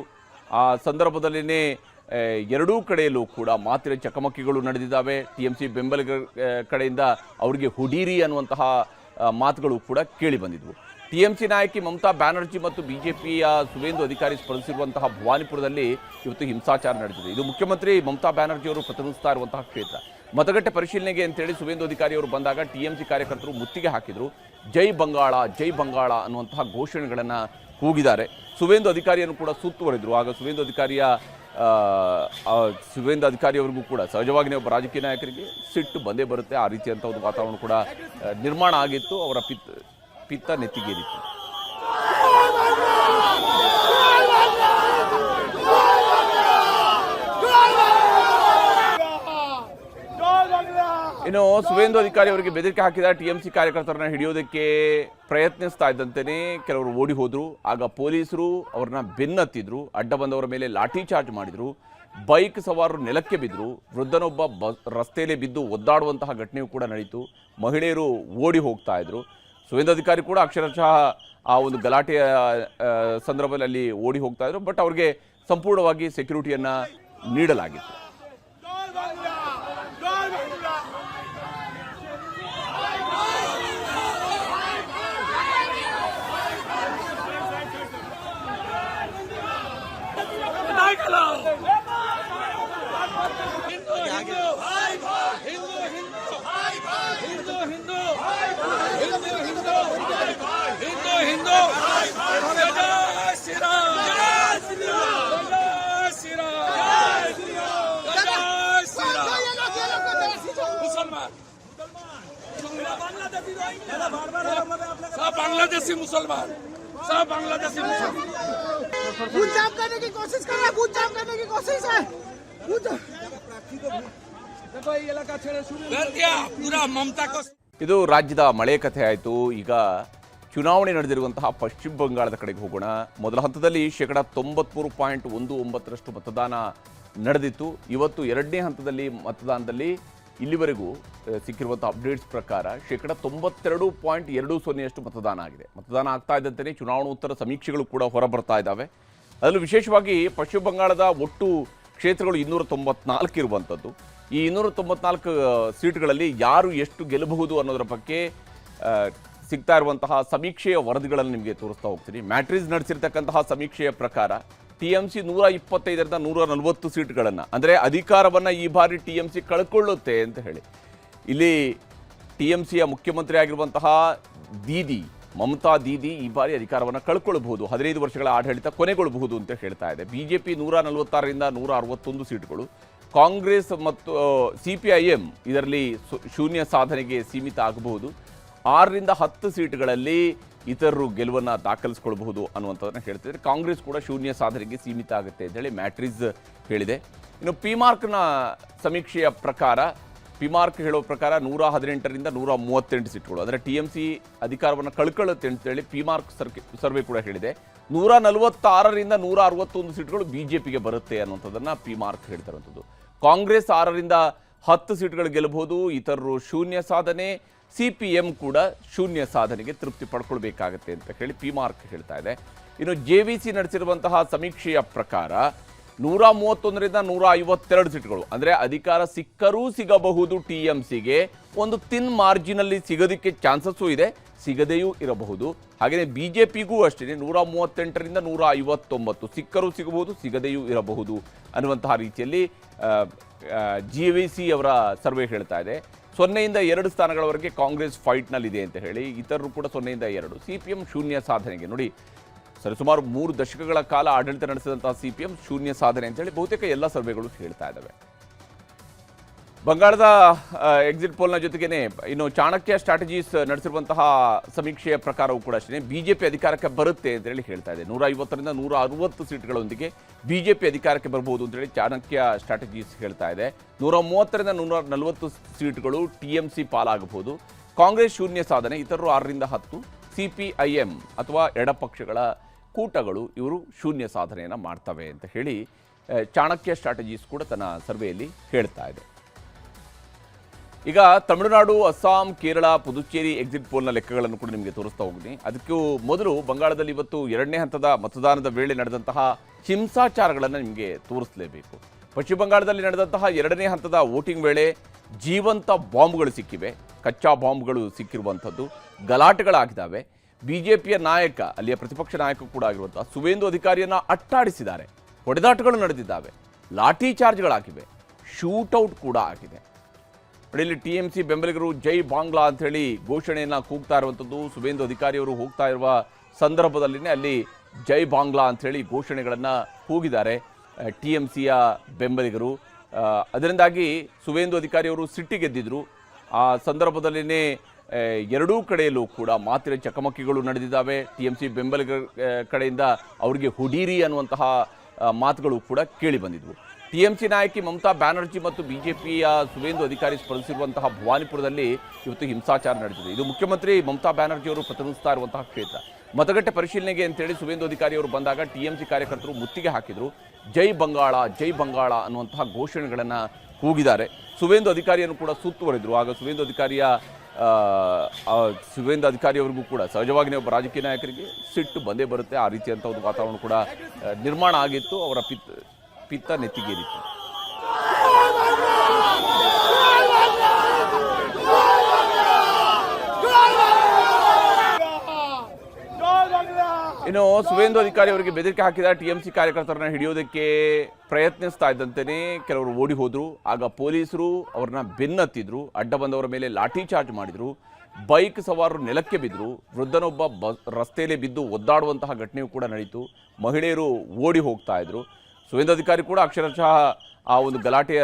ಆ ಸಂದರ್ಭದಲ್ಲಿನೇ ಎರಡೂ ಕಡೆಯಲ್ಲೂ ಕೂಡ ಮಾತಿನ ಚಕಮಕಿಗಳು ನಡೆದಿದ್ದಾವೆ. TMC ಬೆಂಬಲಿಗರ ಕಡೆಯಿಂದ ಅವರಿಗೆ ಹುಡೀರಿ ಅನ್ನುವಂತಹ ಮಾತುಗಳು ಕೂಡ ಕೇಳಿ ಬಂದಿದ್ವು. TMC ನಾಯಕಿ ಮಮತಾ ಬ್ಯಾನರ್ಜಿ ಮತ್ತು BJPಯ ಸುವೇಂದು ಅಧಿಕಾರಿ ಸ್ಪರ್ಧಿಸಿರುವಂತಹ ಭವಾನಿಪುರದಲ್ಲಿ ಇವತ್ತು ಹಿಂಸಾಚಾರ ನಡೆದಿದೆ. ಇದು ಮುಖ್ಯಮಂತ್ರಿ ಮಮತಾ ಬ್ಯಾನರ್ಜಿ ಅವರು ಪ್ರತಿನಿಧಿಸ್ತಾ ಇರುವಂತಹ ಕ್ಷೇತ್ರ. ಮತಗಟ್ಟೆ ಪರಿಶೀಲನೆಗೆ ಅಂತೇಳಿ ಸುವೇಂದು ಅಧಿಕಾರಿ ಅವರು ಬಂದಾಗ TMC ಕಾರ್ಯಕರ್ತರು ಮುತ್ತಿಗೆ ಹಾಕಿದರು. ಜೈ ಬಂಗಾಳ, ಜೈ ಬಂಗಾಳ ಅನ್ನುವಂತಹ ಘೋಷಣೆಗಳನ್ನು ಕೂಗಿದ್ದಾರೆ. ಸುವೇಂದು ಅಧಿಕಾರಿಯನ್ನು ಕೂಡ ಸುತ್ತುವರೆದರು. ಆಗ ಸುವೇಂದು ಅಧಿಕಾರಿಯವರಿಗೂ ಕೂಡ ಸಹಜವಾಗಿಯೇ ಒಬ್ಬ ರಾಜಕೀಯ ನಾಯಕರಿಗೆ ಸಿಟ್ಟು ಬಂದೇ ಬರುತ್ತೆ. ಆ ರೀತಿಯಂಥ ಒಂದು ವಾತಾವರಣ ಕೂಡ ನಿರ್ಮಾಣ ಆಗಿತ್ತು. ಅವರ ಪಿತ್ತ ನೆತ್ತಿಗೇರಿತ್ತು. ಇನ್ನು ಸುವೇಂದು ಅಧಿಕಾರಿ ಅವರಿಗೆ ಬೆದರಿಕೆ ಹಾಕಿದ ಟಿಎಂಸಿ ಕಾರ್ಯಕರ್ತರನ್ನ ಹಿಡಿಯೋದಕ್ಕೆ ಪ್ರಯತ್ನಿಸ್ತಾ ಇದ್ದಂತೆಯೇ ಕೆಲವರು ಓಡಿ ಹೋದ್ರು. ಆಗ ಪೊಲೀಸರು ಅವ್ರನ್ನ ಬೆನ್ನತ್ತಿದ್ರು, ಅಡ್ಡ ಬಂದವರ ಮೇಲೆ ಲಾಠಿ ಚಾರ್ಜ್ ಮಾಡಿದ್ರು, ಬೈಕ್ ಸವಾರರು ನೆಲಕ್ಕೆ ಬಿದ್ದರು, ವೃದ್ಧನೊಬ್ಬ ರಸ್ತೆಯಲ್ಲಿ ಬಿದ್ದು ಒದ್ದಾಡುವಂತಹ ಘಟನೆಯೂ ಕೂಡ ನಡೀತು. ಮಹಿಳೆಯರು ಓಡಿ ಹೋಗ್ತಾ ಇದ್ರು. ಸುವೇಂದು ಅಧಿಕಾರಿ ಕೂಡ ಅಕ್ಷರಶಃ ಆ ಒಂದು ಗಲಾಟೆಯ ಸಂದರ್ಭದಲ್ಲಿ ಓಡಿ ಹೋಗ್ತಾ ಇದ್ರು. ಬಟ್ ಅವ್ರಿಗೆ ಸಂಪೂರ್ಣವಾಗಿ ಸೆಕ್ಯೂರಿಟಿಯನ್ನ ನೀಡಲಾಗಿತ್ತು. बांग्लादेशी मुसलमान सब बांग्लादेशी मुसलमान बूथ जाम करने की कोशिश कर रहा है, बूथ जाम करने की कोशिश है। देखो ये इलाका छेड़े शुरू कर दिया पूरा ममता को. ಇದು ರಾಜ್ಯದ ಮಳೆ ಕಥೆ ಆಯಿತು. ಈಗ ಚುನಾವಣೆ ನಡೆದಿರುವಂತಹ ಪಶ್ಚಿಮ ಬಂಗಾಳದ ಕಡೆಗೆ ಹೋಗೋಣ. ಮೊದಲ ಹಂತದಲ್ಲಿ 93.19% ಮತದಾನ ನಡೆದಿತ್ತು. ಇವತ್ತು ಎರಡನೇ ಹಂತದಲ್ಲಿ ಮತದಾನದಲ್ಲಿ ಇಲ್ಲಿವರೆಗೂ ಸಿಕ್ಕಿರುವಂಥ ಅಪ್ಡೇಟ್ಸ್ ಪ್ರಕಾರ 92.20% ಮತದಾನ ಆಗಿದೆ. ಮತದಾನ ಆಗ್ತಾ ಇದ್ದಂತೆಯೇ ಚುನಾವಣೋತ್ತರ ಸಮೀಕ್ಷೆಗಳು ಕೂಡ ಹೊರಬರ್ತಾ ಇದ್ದಾವೆ. ಅದರಲ್ಲೂ ವಿಶೇಷವಾಗಿ ಪಶ್ಚಿಮ ಬಂಗಾಳದ ಒಟ್ಟು ಕ್ಷೇತ್ರಗಳು 294 ಇರುವಂಥದ್ದು. ಈ 294 ಸೀಟ್ಗಳಲ್ಲಿ ಯಾರು ಎಷ್ಟು ಗೆಲ್ಲಬಹುದು ಅನ್ನೋದರ ಬಗ್ಗೆ ಸಿಗ್ತಾ ಇರುವಂತಹ ಸಮೀಕ್ಷೆಯ ವರದಿಗಳನ್ನು ನಿಮಗೆ ತೋರಿಸ್ತಾ ಹೋಗ್ತೀನಿ. ಮ್ಯಾಟ್ರಿಸ್ ನಡೆಸಿರ್ತಕ್ಕಂತಹ ಸಮೀಕ್ಷೆಯ ಪ್ರಕಾರ ಟಿಎಂಸಿ 125ರಿಂದ 140 ಸೀಟ್ಗಳನ್ನು, ಅಂದರೆ ಅಧಿಕಾರವನ್ನು ಈ ಬಾರಿ ಟಿಎಂಸಿ ಕಳ್ಕೊಳ್ಳುತ್ತೆ ಅಂತ ಹೇಳಿ. ಇಲ್ಲಿ ಟಿಎಂಸಿಯ ಮುಖ್ಯಮಂತ್ರಿ ಆಗಿರುವಂತಹ ದೀದಿ ಮಮತಾ ದೀದಿ ಈ ಬಾರಿ ಅಧಿಕಾರವನ್ನು ಕಳ್ಕೊಳ್ಬಹುದು, 15 ವರ್ಷಗಳ ಆಡಳಿತ ಕೊನೆಗೊಳ್ಳಬಹುದು ಅಂತ ಹೇಳ್ತಾ ಇದೆ. ಬಿಜೆಪಿ 146ರಿಂದ 161 ಸೀಟ್ಗಳು, ಕಾಂಗ್ರೆಸ್ ಮತ್ತು CPIM ಇದರಲ್ಲಿ ಶೂನ್ಯ ಸಾಧನೆಗೆ ಸೀಮಿತ ಆಗಬಹುದು. 6ರಿಂದ 10 ಸೀಟ್ಗಳಲ್ಲಿ ಇತರರು ಗೆಲುವನ್ನು ದಾಖಲಿಸ್ಕೊಳ್ಬಹುದು ಅನ್ನುವಂಥದ್ದನ್ನು ಹೇಳ್ತಿದ್ದಾರೆ. ಕಾಂಗ್ರೆಸ್ ಕೂಡ ಶೂನ್ಯ ಸಾಧನೆಗೆ ಸೀಮಿತ ಆಗುತ್ತೆ ಅಂತೇಳಿ ಮ್ಯಾಟ್ರಿಸ್ ಹೇಳಿದೆ. ಇನ್ನು ಪಿಮಾರ್ಕ್ನ ಸಮೀಕ್ಷೆಯ ಪ್ರಕಾರ, ಪಿಮಾರ್ಕ್ ಹೇಳೋ ಪ್ರಕಾರ 118ರಿಂದ 138 ಸೀಟ್ಗಳು, ಅಂದರೆ ಟಿಎಂಸಿ ಅಧಿಕಾರವನ್ನು ಕಳ್ಕೊಳ್ಳುತ್ತೆ ಅಂತೇಳಿ ಪಿಮಾರ್ಕ್ ಸರ್ವೆ ಕೂಡ ಹೇಳಿದೆ. 146ರಿಂದ 161 ಸೀಟ್ಗಳು ಬಿಜೆಪಿಗೆ ಬರುತ್ತೆ ಅನ್ನುವಂಥದ್ದನ್ನು ಪಿಮಾರ್ಕ್ ಹೇಳ್ತಿರುವಂಥದ್ದು. ಕಾಂಗ್ರೆಸ್ 6ರಿಂದ 10 ಸೀಟ್ಗಳು ಗೆಲ್ಲಬಹುದು, ಇತರರು ಶೂನ್ಯ ಸಾಧನೆ, CPM ಕೂಡ ಶೂನ್ಯ ಸಾಧನೆಗೆ ತೃಪ್ತಿ ಪಡ್ಕೊಳ್ಬೇಕಾಗತ್ತೆ ಅಂತ ಹೇಳಿ ಪಿಮಾರ್ಕ್ ಹೇಳ್ತಾ ಇದೆ. ಇನ್ನು JVC ನಡೆಸಿರುವಂತಹ ಸಮೀಕ್ಷೆಯ ಪ್ರಕಾರ 131ರಿಂದ 152 ಸೀಟ್ಗಳು, ಅಂದರೆ ಅಧಿಕಾರ ಸಿಕ್ಕರೂ ಸಿಗಬಹುದು ಟಿಎಂಸಿಗೆ, ಒಂದು ತಿನ್ ಮಾರ್ಜಿನಲ್ಲಿ ಸಿಗೋದಕ್ಕೆ ಚಾನ್ಸಸ್ಸು ಇದೆ, ಸಿಗದೆಯೂ ಇರಬಹುದು. ಹಾಗೆಯೇ ಬಿಜೆಪಿಗೂ ಅಷ್ಟೇ 138ರಿಂದ 159 ಸಿಕ್ಕರೂ ಸಿಗಬಹುದು, ಸಿಗದೆಯೂ ಇರಬಹುದು ಅನ್ನುವಂತಹ ರೀತಿಯಲ್ಲಿ JVC ಅವರ ಸರ್ವೆ ಹೇಳ್ತಾ ಇದೆ. 0ಯಿಂದ 2 ಸ್ಥಾನಗಳವರೆಗೆ ಕಾಂಗ್ರೆಸ್ ಫೈಟ್ನಲ್ಲಿದೆ ಅಂತ ಹೇಳಿ, ಇತರರು ಕೂಡ 0ಯಿಂದ 2. CPM ಶೂನ್ಯ ಸಾಧನೆಗೆ, ನೋಡಿ ಸರಿಸುಮಾರು 3 ದಶಕಗಳ ಕಾಲ ಆಡಳಿತ ನಡೆಸಿದಂತಹ CPM ಶೂನ್ಯ ಸಾಧನೆ ಅಂತೇಳಿ ಬಹುತೇಕ ಎಲ್ಲ ಸರ್ವೆಗಳು ಹೇಳ್ತಾ ಇದ್ದಾವೆ. ಬಂಗಾಳದ ಎಕ್ಸಿಟ್ ಪೋಲ್ನ ಜೊತೆಗೇನೆ ಇನ್ನು ಚಾಣಕ್ಯ ಸ್ಟ್ರಾಟಜೀಸ್ ನಡೆಸಿರುವಂತಹ ಸಮೀಕ್ಷೆಯ ಪ್ರಕಾರವೂ ಕೂಡ ಅಷ್ಟೇ ಬಿಜೆಪಿ ಅಧಿಕಾರಕ್ಕೆ ಬರುತ್ತೆ ಅಂತೇಳಿ ಹೇಳ್ತಾ ಇದೆ. 150ರಿಂದ 160 ಸೀಟ್ಗಳೊಂದಿಗೆ ಬಿಜೆಪಿ ಅಧಿಕಾರಕ್ಕೆ ಬರಬಹುದು ಅಂತೇಳಿ ಚಾಣಕ್ಯ ಸ್ಟ್ರಾಟಜೀಸ್ ಹೇಳ್ತಾ ಇದೆ. 130ರಿಂದ 140 ಸೀಟ್ಗಳು ಟಿಎಂಸಿ ಪಾಲಾಗಬಹುದು. ಕಾಂಗ್ರೆಸ್ ಶೂನ್ಯ ಸಾಧನೆ, ಇತರರು 6ರಿಂದ 10. CPIM ಅಥವಾ ಎಡಪಕ್ಷಗಳ ಕೂಟಗಳು ಇವರು ಶೂನ್ಯ ಸಾಧನೆಯನ್ನು ಮಾಡ್ತವೆ ಅಂತ ಹೇಳಿ ಚಾಣಕ್ಯ ಸ್ಟ್ರಾಟಜೀಸ್ ಕೂಡ ತನ್ನ ಸರ್ವೆಯಲ್ಲಿ ಹೇಳ್ತಾ ಇದೆ. ಈಗ ತಮಿಳುನಾಡು, ಅಸ್ಸಾಂ, ಕೇರಳ, ಪುದುಚೇರಿ ಎಕ್ಸಿಟ್ ಪೋಲ್ನ ಲೆಕ್ಕಗಳನ್ನು ಕೂಡ ನಿಮಗೆ ತೋರಿಸ್ತಾ ಹೋಗ್ತೀನಿ. ಅದಕ್ಕೂ ಮೊದಲು ಬಂಗಾಳದಲ್ಲಿ ಇವತ್ತು ಎರಡನೇ ಹಂತದ ಮತದಾನದ ವೇಳೆ ನಡೆದಂತಹ ಹಿಂಸಾಚಾರಗಳನ್ನು ನಿಮಗೆ ತೋರಿಸಲೇಬೇಕು. ಪಶ್ಚಿಮ ಬಂಗಾಳದಲ್ಲಿ ನಡೆದಂತಹ ಎರಡನೇ ಹಂತದ ವೋಟಿಂಗ್ ವೇಳೆ ಜೀವಂತ ಬಾಂಬ್ಗಳು ಸಿಕ್ಕಿವೆ, ಕಚ್ಚಾ ಬಾಂಬ್ಗಳು ಸಿಕ್ಕಿರುವಂಥದ್ದು, ಗಲಾಟೆಗಳಾಗಿದ್ದಾವೆ. ಬಿಜೆಪಿಯ ನಾಯಕ, ಅಲ್ಲಿಯ ಪ್ರತಿಪಕ್ಷ ನಾಯಕ ಕೂಡ ಆಗಿರುವಂತಹ ಸುವೇಂದು ಅಧಿಕಾರಿಯನ್ನು ಅಟ್ಟಾಡಿಸಿದ್ದಾರೆ, ಹೊಡೆದಾಟಗಳು ನಡೆದಿದ್ದಾವೆ, ಲಾಠಿ ಚಾರ್ಜ್ಗಳಾಗಿವೆ, ಶೂಟೌಟ್ ಕೂಡ ಆಗಿದೆ. ಇಲ್ಲಿ ಟಿಎಂಸಿ ಬೆಂಬಲಿಗರು ಜೈ ಬಾಂಗ್ಲಾ ಅಂತ ಹೇಳಿ ಘೋಷಣೆಯನ್ನು ಕೂಗ್ತಾ ಇರುವಂಥದ್ದು. ಸುವೇಂದು ಅಧಿಕಾರಿಯವರು ಹೋಗ್ತಾ ಇರುವ ಸಂದರ್ಭದಲ್ಲಿನೇ ಅಲ್ಲಿ ಜೈ ಬಾಂಗ್ಲಾ ಅಂಥೇಳಿ ಘೋಷಣೆಗಳನ್ನು ಕೂಗಿದ್ದಾರೆ ಟಿಎಂಸಿಯ ಬೆಂಬಲಿಗರು. ಅದರಿಂದಾಗಿ ಸುವೇಂದು ಅಧಿಕಾರಿಯವರು ಸಿಟ್ಟಿಗೆದ್ದಿದ್ರು. ಆ ಸಂದರ್ಭದಲ್ಲಿನೇ ಎರಡೂ ಕಡೆಯಲ್ಲೂ ಕೂಡ ಮಾತಿನ ಚಕಮಕಿಗಳು ನಡೆದಿದ್ದಾವೆ. TMC ಬೆಂಬಲಿಗರ ಕಡೆಯಿಂದ ಅವರಿಗೆ ಹುಡೀರಿ ಅನ್ನುವಂತಹ ಮಾತುಗಳು ಕೂಡ ಕೇಳಿ ಬಂದಿದ್ವು. TMC ನಾಯಕಿ ಮಮತಾ ಬ್ಯಾನರ್ಜಿ ಮತ್ತು ಬಿಜೆಪಿಯ ಸುವೇಂದು ಅಧಿಕಾರಿ ಸ್ಪರ್ಧಿಸಿರುವಂತಹ ಭವಾನಿಪುರದಲ್ಲಿ ಇವತ್ತು ಹಿಂಸಾಚಾರ ನಡೆದಿದೆ. ಇದು ಮುಖ್ಯಮಂತ್ರಿ ಮಮತಾ ಬ್ಯಾನರ್ಜಿ ಅವರು ಪ್ರತಿನಿಧಿಸ್ತಾ ಇರುವಂತಹ ಕ್ಷೇತ್ರ. ಮತಗಟ್ಟೆ ಪರಿಶೀಲನೆಗೆ ಅಂತೇಳಿ ಸುವೇಂದು ಅಧಿಕಾರಿ ಅವರು ಬಂದಾಗ TMC ಕಾರ್ಯಕರ್ತರು ಮುತ್ತಿಗೆ ಹಾಕಿದ್ರು. ಜೈ ಬಂಗಾಳ ಜೈ ಬಂಗಾಳ ಅನ್ನುವಂತಹ ಘೋಷಣೆಗಳನ್ನು ಕೂಗಿದ್ದಾರೆ. ಸುವೇಂದು ಅಧಿಕಾರಿಯನ್ನು ಕೂಡ ಸುತ್ತುವರೆದ್ರು. ಆಗ ಸುವೇಂದು ಅಧಿಕಾರಿಯವರಿಗೂ ಕೂಡ ಸಹಜವಾಗಿ ಒಬ್ಬ ರಾಜಕೀಯ ನಾಯಕರಿಗೆ ಸಿಟ್ಟು ಬಂದೇ ಬರುತ್ತೆ. ಆ ರೀತಿಯಂಥ ಒಂದು ವಾತಾವರಣ ಕೂಡ ನಿರ್ಮಾಣ ಆಗಿತ್ತು. ಅವರ ಪಿತ್ತ ನೆತ್ತಿಗೇರಿತ್ತು. ಇನ್ನು ಸುವೇಂದು ಅಧಿಕಾರಿ ಅವರಿಗೆ ಬೆದರಿಕೆ ಹಾಕಿದ TMC ಕಾರ್ಯಕರ್ತರನ್ನ ಹಿಡಿಯೋದಕ್ಕೆ ಪ್ರಯತ್ನಿಸ್ತಾ ಇದ್ದಂತೆಯೇ ಕೆಲವರು ಓಡಿ ಹೋದ್ರು. ಆಗ ಪೊಲೀಸರು ಅವ್ರನ್ನ ಬೆನ್ನತ್ತಿದ್ರು. ಅಡ್ಡ ಬಂದವರ ಮೇಲೆ ಲಾಠಿ ಚಾರ್ಜ್ ಮಾಡಿದ್ರು. ಬೈಕ್ ಸವಾರರು ನೆಲಕ್ಕೆ ಬಿದ್ದರು. ವೃದ್ಧನೊಬ್ಬ ರಸ್ತೆಯಲ್ಲಿ ಬಿದ್ದು ಒದ್ದಾಡುವಂತಹ ಘಟನೆಯೂ ಕೂಡ ನಡೀತು. ಮಹಿಳೆಯರು ಓಡಿ ಹೋಗ್ತಾ ಇದ್ರು. ಸುವೇಂದು ಅಧಿಕಾರಿ ಕೂಡ ಅಕ್ಷರಶಃ ಆ ಒಂದು ಗಲಾಟೆಯ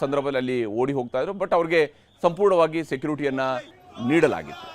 ಸಂದರ್ಭದಲ್ಲಿ ಅಲ್ಲಿ ಓಡಿ ಹೋಗ್ತಾ ಇದ್ರು. ಬಟ್ ಅವ್ರಿಗೆ ಸಂಪೂರ್ಣವಾಗಿ ಸೆಕ್ಯೂರಿಟಿಯನ್ನ ನೀಡಲಾಗಿತ್ತು.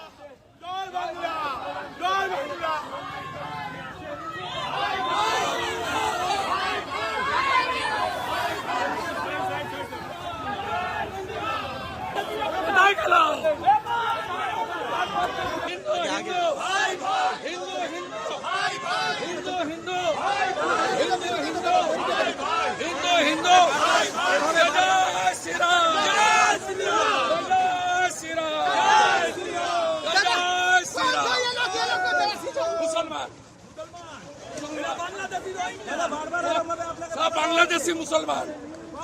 बांग्लादेशी मुसलमान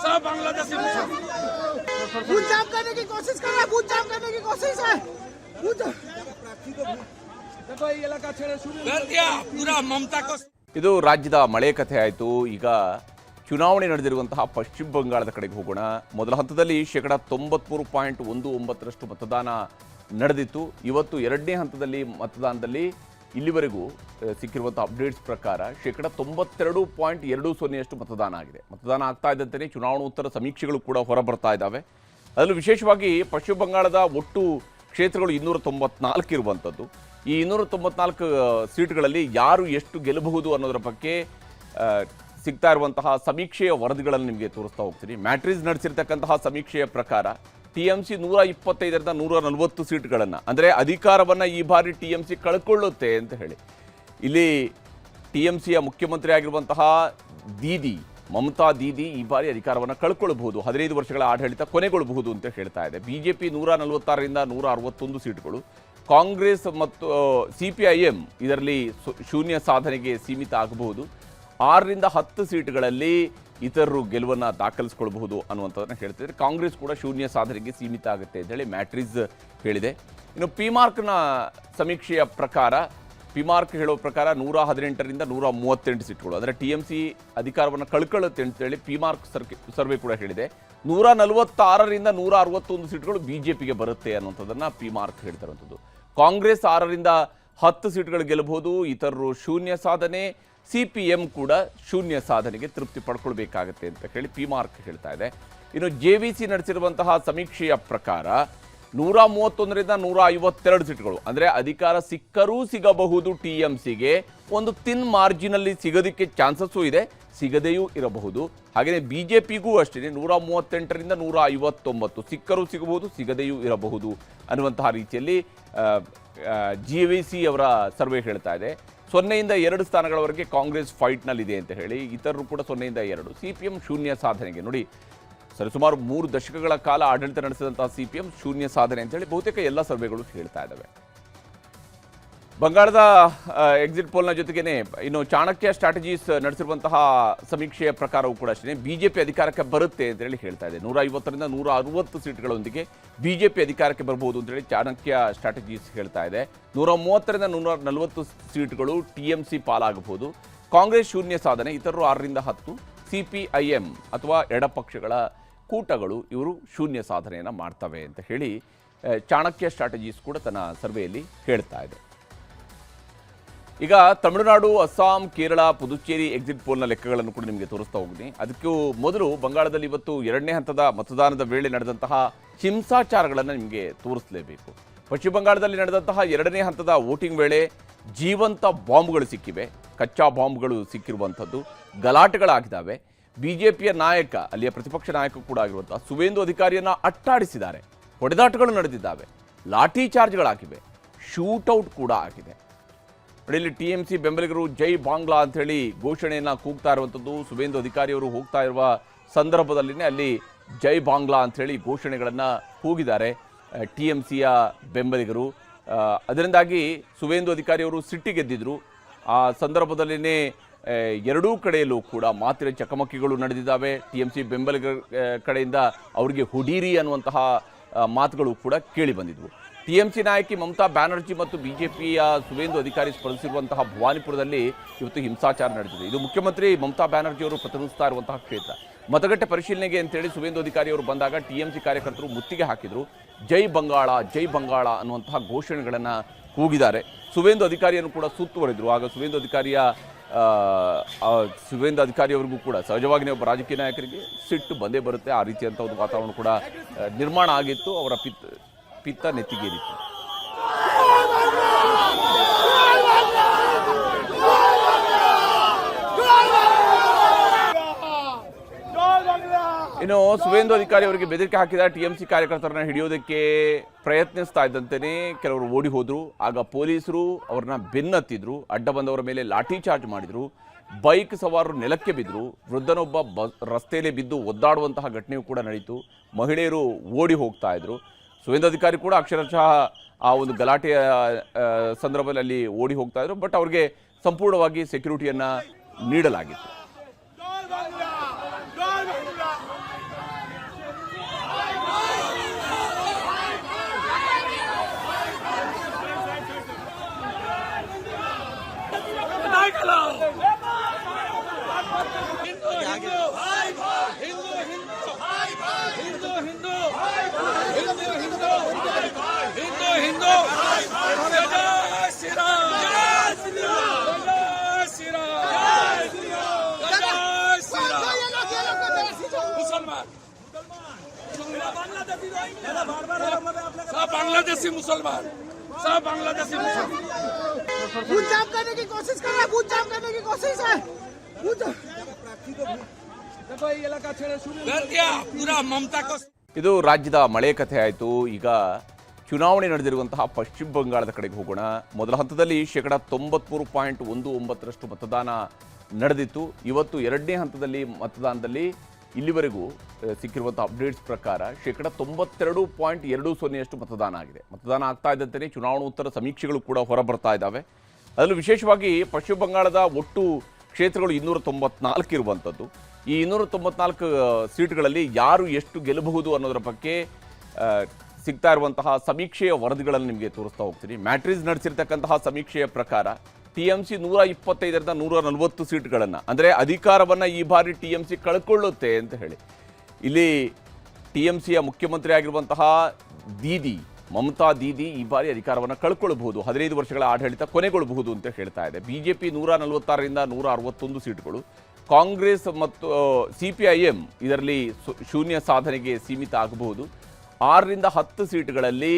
सब बांग्लादेशी मुसलमान बूथ जाम करने की कोशिश कर रहा है. बूथ जाम करने की कोशिश है. देखो ये इलाका छेड़े शुरू कर दिया पूरा ममता को. ಇದು ರಾಜ್ಯದ ಮಳೆ ಕಥೆ ಆಯಿತು. ಈಗ ಚುನಾವಣೆ ನಡೆದಿರುವಂತಹ ಪಶ್ಚಿಮ ಬಂಗಾಳದ ಕಡೆಗೆ ಹೋಗೋಣ. ಮೊದಲ ಹಂತದಲ್ಲಿ 93.19% ಮತದಾನ ನಡೆದಿತ್ತು. ಇವತ್ತು ಎರಡನೇ ಹಂತದಲ್ಲಿ ಮತದಾನದಲ್ಲಿ ಇಲ್ಲಿವರೆಗೂ ಸಿಕ್ಕಿರುವಂಥ ಅಪ್ಡೇಟ್ಸ್ ಪ್ರಕಾರ 92.20% ಮತದಾನ ಆಗಿದೆ. ಮತದಾನ ಆಗ್ತಾ ಇದ್ದಂತೆಯೇ ಚುನಾವಣೋತ್ತರ ಸಮೀಕ್ಷೆಗಳು ಕೂಡ ಹೊರಬರ್ತಾ ಇದ್ದಾವೆ. ಅದರಲ್ಲೂ ವಿಶೇಷವಾಗಿ ಪಶ್ಚಿಮ ಬಂಗಾಳದ ಒಟ್ಟು ಕ್ಷೇತ್ರಗಳು 294 ಇರುವಂಥದ್ದು. ಈ 294 ಸೀಟ್ಗಳಲ್ಲಿ ಯಾರು ಎಷ್ಟು ಗೆಲ್ಲಬಹುದು ಅನ್ನೋದರ ಬಗ್ಗೆ ಸಿಗ್ತಾ ಇರುವಂತಹ ಸಮೀಕ್ಷೆಯ ವರದಿಗಳನ್ನು ನಿಮಗೆ ತೋರಿಸ್ತಾ ಹೋಗ್ತೀನಿ. ಮ್ಯಾಟ್ರಿಸ್ ನಡೆಸಿರ್ತಕ್ಕಂತಹ ಸಮೀಕ್ಷೆಯ ಪ್ರಕಾರ TMC 125ರಿಂದ 140 ಸೀಟ್ಗಳನ್ನು, ಅಂದರೆ ಅಧಿಕಾರವನ್ನು ಈ ಬಾರಿ TMC ಕಳ್ಕೊಳ್ಳುತ್ತೆ ಅಂತ ಹೇಳಿ. ಇಲ್ಲಿ TMCಯ ಮುಖ್ಯಮಂತ್ರಿ ಆಗಿರುವಂತಹ ಮಮತಾ ದೀದಿ ಈ ಬಾರಿ ಅಧಿಕಾರವನ್ನು ಕಳ್ಕೊಳ್ಬಹುದು. 15 ವರ್ಷಗಳ ಆಡಳಿತ ಕೊನೆಗೊಳ್ಳಬಹುದು ಅಂತ ಹೇಳ್ತಾ ಇದೆ. BJP 146ರಿಂದ 161 ಸೀಟ್ಗಳು, ಕಾಂಗ್ರೆಸ್ ಮತ್ತು CPIM ಇದರಲ್ಲಿ ಶೂನ್ಯ ಸಾಧನೆಗೆ ಸೀಮಿತ ಆಗಬಹುದು. 6ರಿಂದ 10 ಸೀಟ್ಗಳಲ್ಲಿ ಇತರರು ಗೆಲುವನ್ನು ದಾಖಲಿಸಿಕೊಳ್ಳಬಹುದು ಅನ್ನುವಂಥದ್ದನ್ನು ಹೇಳ್ತಿದ್ದಾರೆ. ಕಾಂಗ್ರೆಸ್ ಕೂಡ ಶೂನ್ಯ ಸಾಧನೆಗೆ ಸೀಮಿತ ಆಗುತ್ತೆ ಅಂತೇಳಿ ಮ್ಯಾಟ್ರಿಸ್ ಹೇಳಿದೆ. ಇನ್ನು ಪಿಮಾರ್ಕ್ನ ಸಮೀಕ್ಷೆಯ ಪ್ರಕಾರ, ಪಿಮಾರ್ಕ್ ಹೇಳೋ ಪ್ರಕಾರ 118ರಿಂದ 138 ಸೀಟ್ಗಳು, ಅಂದರೆ TMC ಅಧಿಕಾರವನ್ನು ಕಳ್ಕೊಳ್ಳುತ್ತೆ ಅಂತೇಳಿ ಪಿಮಾರ್ಕ್ ಸರ್ವೆ ಕೂಡ ಹೇಳಿದೆ. 146ರಿಂದ 161 ಸೀಟ್ಗಳು BJPಗೆ ಬರುತ್ತೆ ಅನ್ನುವಂಥದ್ದನ್ನು ಪಿಮಾರ್ಕ್ ಹೇಳ್ತಿರುವಂಥದ್ದು. ಕಾಂಗ್ರೆಸ್ 6ರಿಂದ 10 ಸೀಟ್ಗಳು ಗೆಲ್ಲಬಹುದು, ಇತರರು ಶೂನ್ಯ ಸಾಧನೆ, CPM ಕೂಡ ಶೂನ್ಯ ಸಾಧನೆಗೆ ತೃಪ್ತಿ ಪಡ್ಕೊಳ್ಬೇಕಾಗತ್ತೆ ಅಂತ ಹೇಳಿ ಪಿಮಾರ್ಕ್ ಹೇಳ್ತಾ ಇದೆ. ಇನ್ನು JVC ನಡೆಸಿರುವಂತಹ ಸಮೀಕ್ಷೆಯ ಪ್ರಕಾರ 131ರಿಂದ 152 ಸೀಟ್ಗಳು, ಅಂದರೆ ಅಧಿಕಾರ ಸಿಕ್ಕರೂ ಸಿಗಬಹುದು TMCಗೆ, ಒಂದು ತಿನ್ ಮಾರ್ಜಿನಲ್ಲಿ ಸಿಗೋದಕ್ಕೆ ಚಾನ್ಸಸ್ಸು ಇದೆ, ಸಿಗದೆಯೂ ಇರಬಹುದು. ಹಾಗೆಯೇ BJPಗೂ ಅಷ್ಟೇ 138ರಿಂದ 159 ಸಿಕ್ಕರೂ ಸಿಗಬಹುದು, ಸಿಗದೆಯೂ ಇರಬಹುದು ಅನ್ನುವಂತಹ ರೀತಿಯಲ್ಲಿ JVC ಅವರ ಸರ್ವೆ ಹೇಳ್ತಾ ಇದೆ. 0ಯಿಂದ 2 ಸ್ಥಾನಗಳವರೆಗೆ ಕಾಂಗ್ರೆಸ್ ಫೈಟ್ನಲ್ಲಿದೆ ಅಂತ ಹೇಳಿ, ಇತರರು ಕೂಡ 0ಯಿಂದ 2. CPM ಶೂನ್ಯ ಸಾಧನೆಗೆ, ನೋಡಿ ಸರಿಸುಮಾರು 3 ದಶಕಗಳ ಕಾಲ ಆಡಳಿತ ನಡೆಸಿದಂತಹ CPM ಶೂನ್ಯ ಸಾಧನೆ ಅಂತೇಳಿ ಬಹುತೇಕ ಎಲ್ಲ ಸರ್ವೆಗಳು ಹೇಳ್ತಾ ಇದ್ದಾವೆ. ಬಂಗಾಳದ ಎಕ್ಸಿಟ್ ಪೋಲ್ನ ಜೊತೆಗೇನೆ ಇನ್ನು ಚಾಣಕ್ಯ ಸ್ಟ್ರಾಟಜೀಸ್ ನಡೆಸಿರುವಂತಹ ಸಮೀಕ್ಷೆಯ ಪ್ರಕಾರವೂ ಕೂಡ ಅಷ್ಟೇ BJP ಅಧಿಕಾರಕ್ಕೆ ಬರುತ್ತೆ ಅಂತೇಳಿ ಹೇಳ್ತಾ ಇದೆ. 150ರಿಂದ 160 ಸೀಟ್ಗಳೊಂದಿಗೆ BJP ಅಧಿಕಾರಕ್ಕೆ ಬರಬಹುದು ಅಂತೇಳಿ ಚಾಣಕ್ಯ ಸ್ಟ್ರಾಟಜೀಸ್ ಹೇಳ್ತಾ ಇದೆ. 130ರಿಂದ 140 ಸೀಟ್ಗಳು TMC ಪಾಲಾಗಬಹುದು. ಕಾಂಗ್ರೆಸ್ ಶೂನ್ಯ ಸಾಧನೆ, ಇತರರು 6ರಿಂದ 10. CPIM ಅಥವಾ ಎಡಪಕ್ಷಗಳ ಕೂಟಗಳು ಇವರು ಶೂನ್ಯ ಸಾಧನೆಯನ್ನು ಮಾಡ್ತವೆ ಅಂತ ಹೇಳಿ ಚಾಣಕ್ಯ ಸ್ಟ್ರಾಟಜೀಸ್ ಕೂಡ ತನ್ನ ಸರ್ವೆಯಲ್ಲಿ ಹೇಳ್ತಾ ಇದೆ. ಈಗ ತಮಿಳುನಾಡು, ಅಸ್ಸಾಂ, ಕೇರಳ, ಪುದುಚೇರಿ ಎಕ್ಸಿಟ್ ಪೋಲ್ನ ಲೆಕ್ಕಗಳನ್ನು ಕೂಡ ನಿಮಗೆ ತೋರಿಸ್ತಾ ಹೋಗ್ತೀನಿ. ಅದಕ್ಕೂ ಮೊದಲು ಬಂಗಾಳದಲ್ಲಿ ಇವತ್ತು 2ನೇ ಹಂತದ ಮತದಾನದ ವೇಳೆ ನಡೆದಂತಹ ಹಿಂಸಾಚಾರಗಳನ್ನು ನಿಮಗೆ ತೋರಿಸಲೇಬೇಕು. ಪಶ್ಚಿಮ ಬಂಗಾಳದಲ್ಲಿ ನಡೆದಂತಹ 2ನೇ ಹಂತದ ವೋಟಿಂಗ್ ವೇಳೆ ಜೀವಂತ ಬಾಂಬ್ಗಳು ಸಿಕ್ಕಿವೆ, ಕಚ್ಚಾ ಬಾಂಬ್ಗಳು ಸಿಕ್ಕಿರುವಂಥದ್ದು, ಗಲಾಟೆಗಳಾಗಿದ್ದಾವೆ. ಬಿಜೆಪಿಯ ನಾಯಕ, ಅಲ್ಲಿಯ ಪ್ರತಿಪಕ್ಷ ನಾಯಕ ಕೂಡ ಆಗಿರುವಂತಹ ಸುವೇಂದು ಅಧಿಕಾರಿಯನ್ನ ಅಟ್ಟಾಡಿಸಿದ್ದಾರೆ, ಹೊಡೆದಾಟಗಳು ನಡೆದಿದ್ದಾವೆ, ಲಾಠಿ ಚಾರ್ಜ್ಗಳಾಗಿವೆ, ಶೂಟೌಟ್ ಕೂಡ ಆಗಿದೆ. ಇಲ್ಲಿ TMC ಬೆಂಬಲಿಗರು ಜೈ ಬಾಂಗ್ಲಾ ಅಂತ ಹೇಳಿ ಘೋಷಣೆಯನ್ನ ಕೂಗ್ತಾ ಇರುವಂಥದ್ದು. ಸುವೇಂದು ಅಧಿಕಾರಿಯವರು ಹೋಗ್ತಾ ಇರುವ ಸಂದರ್ಭದಲ್ಲಿನೇ ಅಲ್ಲಿ ಜೈ ಬಾಂಗ್ಲಾ ಅಂತ ಹೇಳಿ ಘೋಷಣೆಗಳನ್ನು ಕೂಗಿದ್ದಾರೆ TMCಯ ಬೆಂಬಲಿಗರು. ಅದರಿಂದಾಗಿ ಸುವೇಂದು ಅಧಿಕಾರಿಯವರು ಸಿಟ್ಟಿಗೆದ್ದಿದ್ರು. ಆ ಸಂದರ್ಭದಲ್ಲಿನೇ ಎರಡೂ ಕಡೆಯಲ್ಲೂ ಕೂಡ ಮಾತಿನ ಚಕಮಕಿಗಳು ನಡೆದಿದ್ದಾವೆ. TMC ಬೆಂಬಲಿಗರ ಕಡೆಯಿಂದ ಅವರಿಗೆ ಹುಡೀರಿ ಅನ್ನುವಂತಹ ಮಾತುಗಳು ಕೂಡ ಕೇಳಿ ಬಂದಿದ್ವು. TMC ನಾಯಕಿ ಮಮತಾ ಬ್ಯಾನರ್ಜಿ ಮತ್ತು ಬಿಜೆಪಿಯ ಸುವೇಂದು ಅಧಿಕಾರಿ ಸ್ಪರ್ಧಿಸಿರುವಂತಹ ಭವಾನಿಪುರದಲ್ಲಿ ಇವತ್ತು ಹಿಂಸಾಚಾರ ನಡೆದಿದೆ. ಇದು ಮುಖ್ಯಮಂತ್ರಿ ಮಮತಾ ಬ್ಯಾನರ್ಜಿ ಅವರು ಪ್ರತಿನಿಧಿಸ್ತಾ ಇರುವಂತಹ ಕ್ಷೇತ್ರ. ಮತಗಟ್ಟೆ ಪರಿಶೀಲನೆಗೆ ಅಂತೇಳಿ ಸುವೇಂದು ಅಧಿಕಾರಿ ಅವರು ಬಂದಾಗ TMC ಕಾರ್ಯಕರ್ತರು ಮುತ್ತಿಗೆ ಹಾಕಿದ್ರು. ಜೈ ಬಂಗಾಳ, ಜೈ ಬಂಗಾಳ ಅನ್ನುವಂತಹ ಘೋಷಣೆಗಳನ್ನು ಕೂಗಿದ್ದಾರೆ. ಸುವೇಂದು ಅಧಿಕಾರಿಯನ್ನು ಕೂಡ ಸುತ್ತುವರೆದ್ರು. ಆಗ ಸುವೇಂದು ಅಧಿಕಾರಿಯವರಿಗೂ ಕೂಡ ಸಹಜವಾಗಿ ಒಬ್ಬ ರಾಜಕೀಯ ನಾಯಕರಿಗೆ ಸಿಟ್ಟು ಬಂದೇ ಬರುತ್ತೆ. ಆ ರೀತಿಯಂಥ ಒಂದು ವಾತಾವರಣ ಕೂಡ ನಿರ್ಮಾಣ ಆಗಿತ್ತು. ಅವರ ಪಿತ್ತ ನೆತ್ತಿಗೇರಿತ್ತು. ಇನ್ನು ಸುವೇಂದು ಅಧಿಕಾರಿ ಅವರಿಗೆ ಬೆದರಿಕೆ ಹಾಕಿದ TMC ಕಾರ್ಯಕರ್ತರನ್ನ ಹಿಡಿಯೋದಕ್ಕೆ ಪ್ರಯತ್ನಿಸ್ತಾ ಇದ್ದಂತೆಯೇ ಕೆಲವರು ಓಡಿ ಹೋದ್ರು. ಆಗ ಪೊಲೀಸರು ಅವ್ರನ್ನ ಬೆನ್ನತ್ತಿದ್ರು, ಅಡ್ಡ ಬಂದವರ ಮೇಲೆ ಲಾಠಿ ಚಾರ್ಜ್ ಮಾಡಿದ್ರು, ಬೈಕ್ ಸವಾರರು ನೆಲಕ್ಕೆ ಬಿದ್ದರು, ವೃದ್ಧನೊಬ್ಬ ರಸ್ತೆಯಲ್ಲಿ ಬಿದ್ದು ಒದ್ದಾಡುವಂತಹ ಘಟನೆಯೂ ಕೂಡ ನಡೀತು. ಮಹಿಳೆಯರು ಓಡಿ ಹೋಗ್ತಾ ಇದ್ರು. ಸುವೇಂದು ಅಧಿಕಾರಿ ಕೂಡ ಅಕ್ಷರಶಃ ಆ ಒಂದು ಗಲಾಟೆಯ ಸಂದರ್ಭದಲ್ಲಿ ಅಲ್ಲಿ ಓಡಿ ಹೋಗ್ತಾ ಇದ್ರು. ಬಟ್ ಅವ್ರಿಗೆ ಸಂಪೂರ್ಣವಾಗಿ ಸೆಕ್ಯೂರಿಟಿಯನ್ನ ನೀಡಲಾಗಿತ್ತು. बांग्लादेशी मुसलमान, सब बांग्लादेशी मुसलमान बूथ जाम करने की कोशिश कर रहा है, बूथ जाम करने की कोशिश है। देखो ये इलाका छेड़े शुरू कर दिया पूरा ममता को. ಇದು ರಾಜ್ಯದ ಮಳೆ ಕಥೆ ಆಯಿತು. ಈಗ ಚುನಾವಣೆ ನಡೆದಿರುವಂತಹ ಪಶ್ಚಿಮ ಬಂಗಾಳದ ಕಡೆಗೆ ಹೋಗೋಣ. ಮೊದಲ ಹಂತದಲ್ಲಿ 93.19% ಮತದಾನ ನಡೆದಿತ್ತು. ಇವತ್ತು 2ನೇ ಹಂತದಲ್ಲಿ ಮತದಾನದಲ್ಲಿ ಇಲ್ಲಿವರೆಗೂ ಸಿಕ್ಕಿರುವಂತಹ ಅಪ್ಡೇಟ್ಸ್ ಪ್ರಕಾರ 92.20% ಮತದಾನ ಆಗಿದೆ. ಮತದಾನ ಆಗ್ತಾ ಇದ್ದಂತೆಯೇ ಚುನಾವಣೋತ್ತರ ಸಮೀಕ್ಷೆಗಳು ಕೂಡ ಹೊರಬರ್ತಾ ಇದ್ದಾವೆ. ಅದರಲ್ಲೂ ವಿಶೇಷವಾಗಿ ಪಶ್ಚಿಮ ಬಂಗಾಳದ ಒಟ್ಟು ಕ್ಷೇತ್ರಗಳು 294 ಇರುವಂಥದ್ದು. ಈ 294 ಸೀಟ್ಗಳಲ್ಲಿ ಯಾರು ಎಷ್ಟು ಗೆಲ್ಲಬಹುದು ಅನ್ನೋದರ ಬಗ್ಗೆ ಸಿಗ್ತಾ ಇರುವಂತಹ ಸಮೀಕ್ಷೆಯ ವರದಿಗಳನ್ನು ನಿಮಗೆ ತೋರಿಸ್ತಾ ಹೋಗ್ತೀನಿ. ಮ್ಯಾಟ್ರಿಸ್ ನಡೆಸಿರ್ತಕ್ಕಂತಹ ಸಮೀಕ್ಷೆಯ ಪ್ರಕಾರ TMC 125ರಿಂದ 140 ಸೀಟ್ಗಳನ್ನು, ಅಂದರೆ ಅಧಿಕಾರವನ್ನು ಈ ಬಾರಿ TMC ಕಳ್ಕೊಳ್ಳುತ್ತೆ ಅಂತ ಹೇಳಿ. ಇಲ್ಲಿ TMCಯ ಮುಖ್ಯಮಂತ್ರಿ ಆಗಿರುವಂತಹ ಮಮತಾ ದೀದಿ ಈ ಬಾರಿ ಅಧಿಕಾರವನ್ನು ಕಳ್ಕೊಳ್ಬಹುದು, 15 ವರ್ಷಗಳ ಆಡಳಿತ ಕೊನೆಗೊಳ್ಳಬಹುದು ಅಂತ ಹೇಳ್ತಾ ಇದೆ. BJP 146ರಿಂದ 161 ಸೀಟ್ಗಳು, ಕಾಂಗ್ರೆಸ್ ಮತ್ತು CPIM ಇದರಲ್ಲಿ ಶೂನ್ಯ ಸಾಧನೆಗೆ ಸೀಮಿತ ಆಗಬಹುದು. 6ರಿಂದ 10 ಸೀಟ್ಗಳಲ್ಲಿ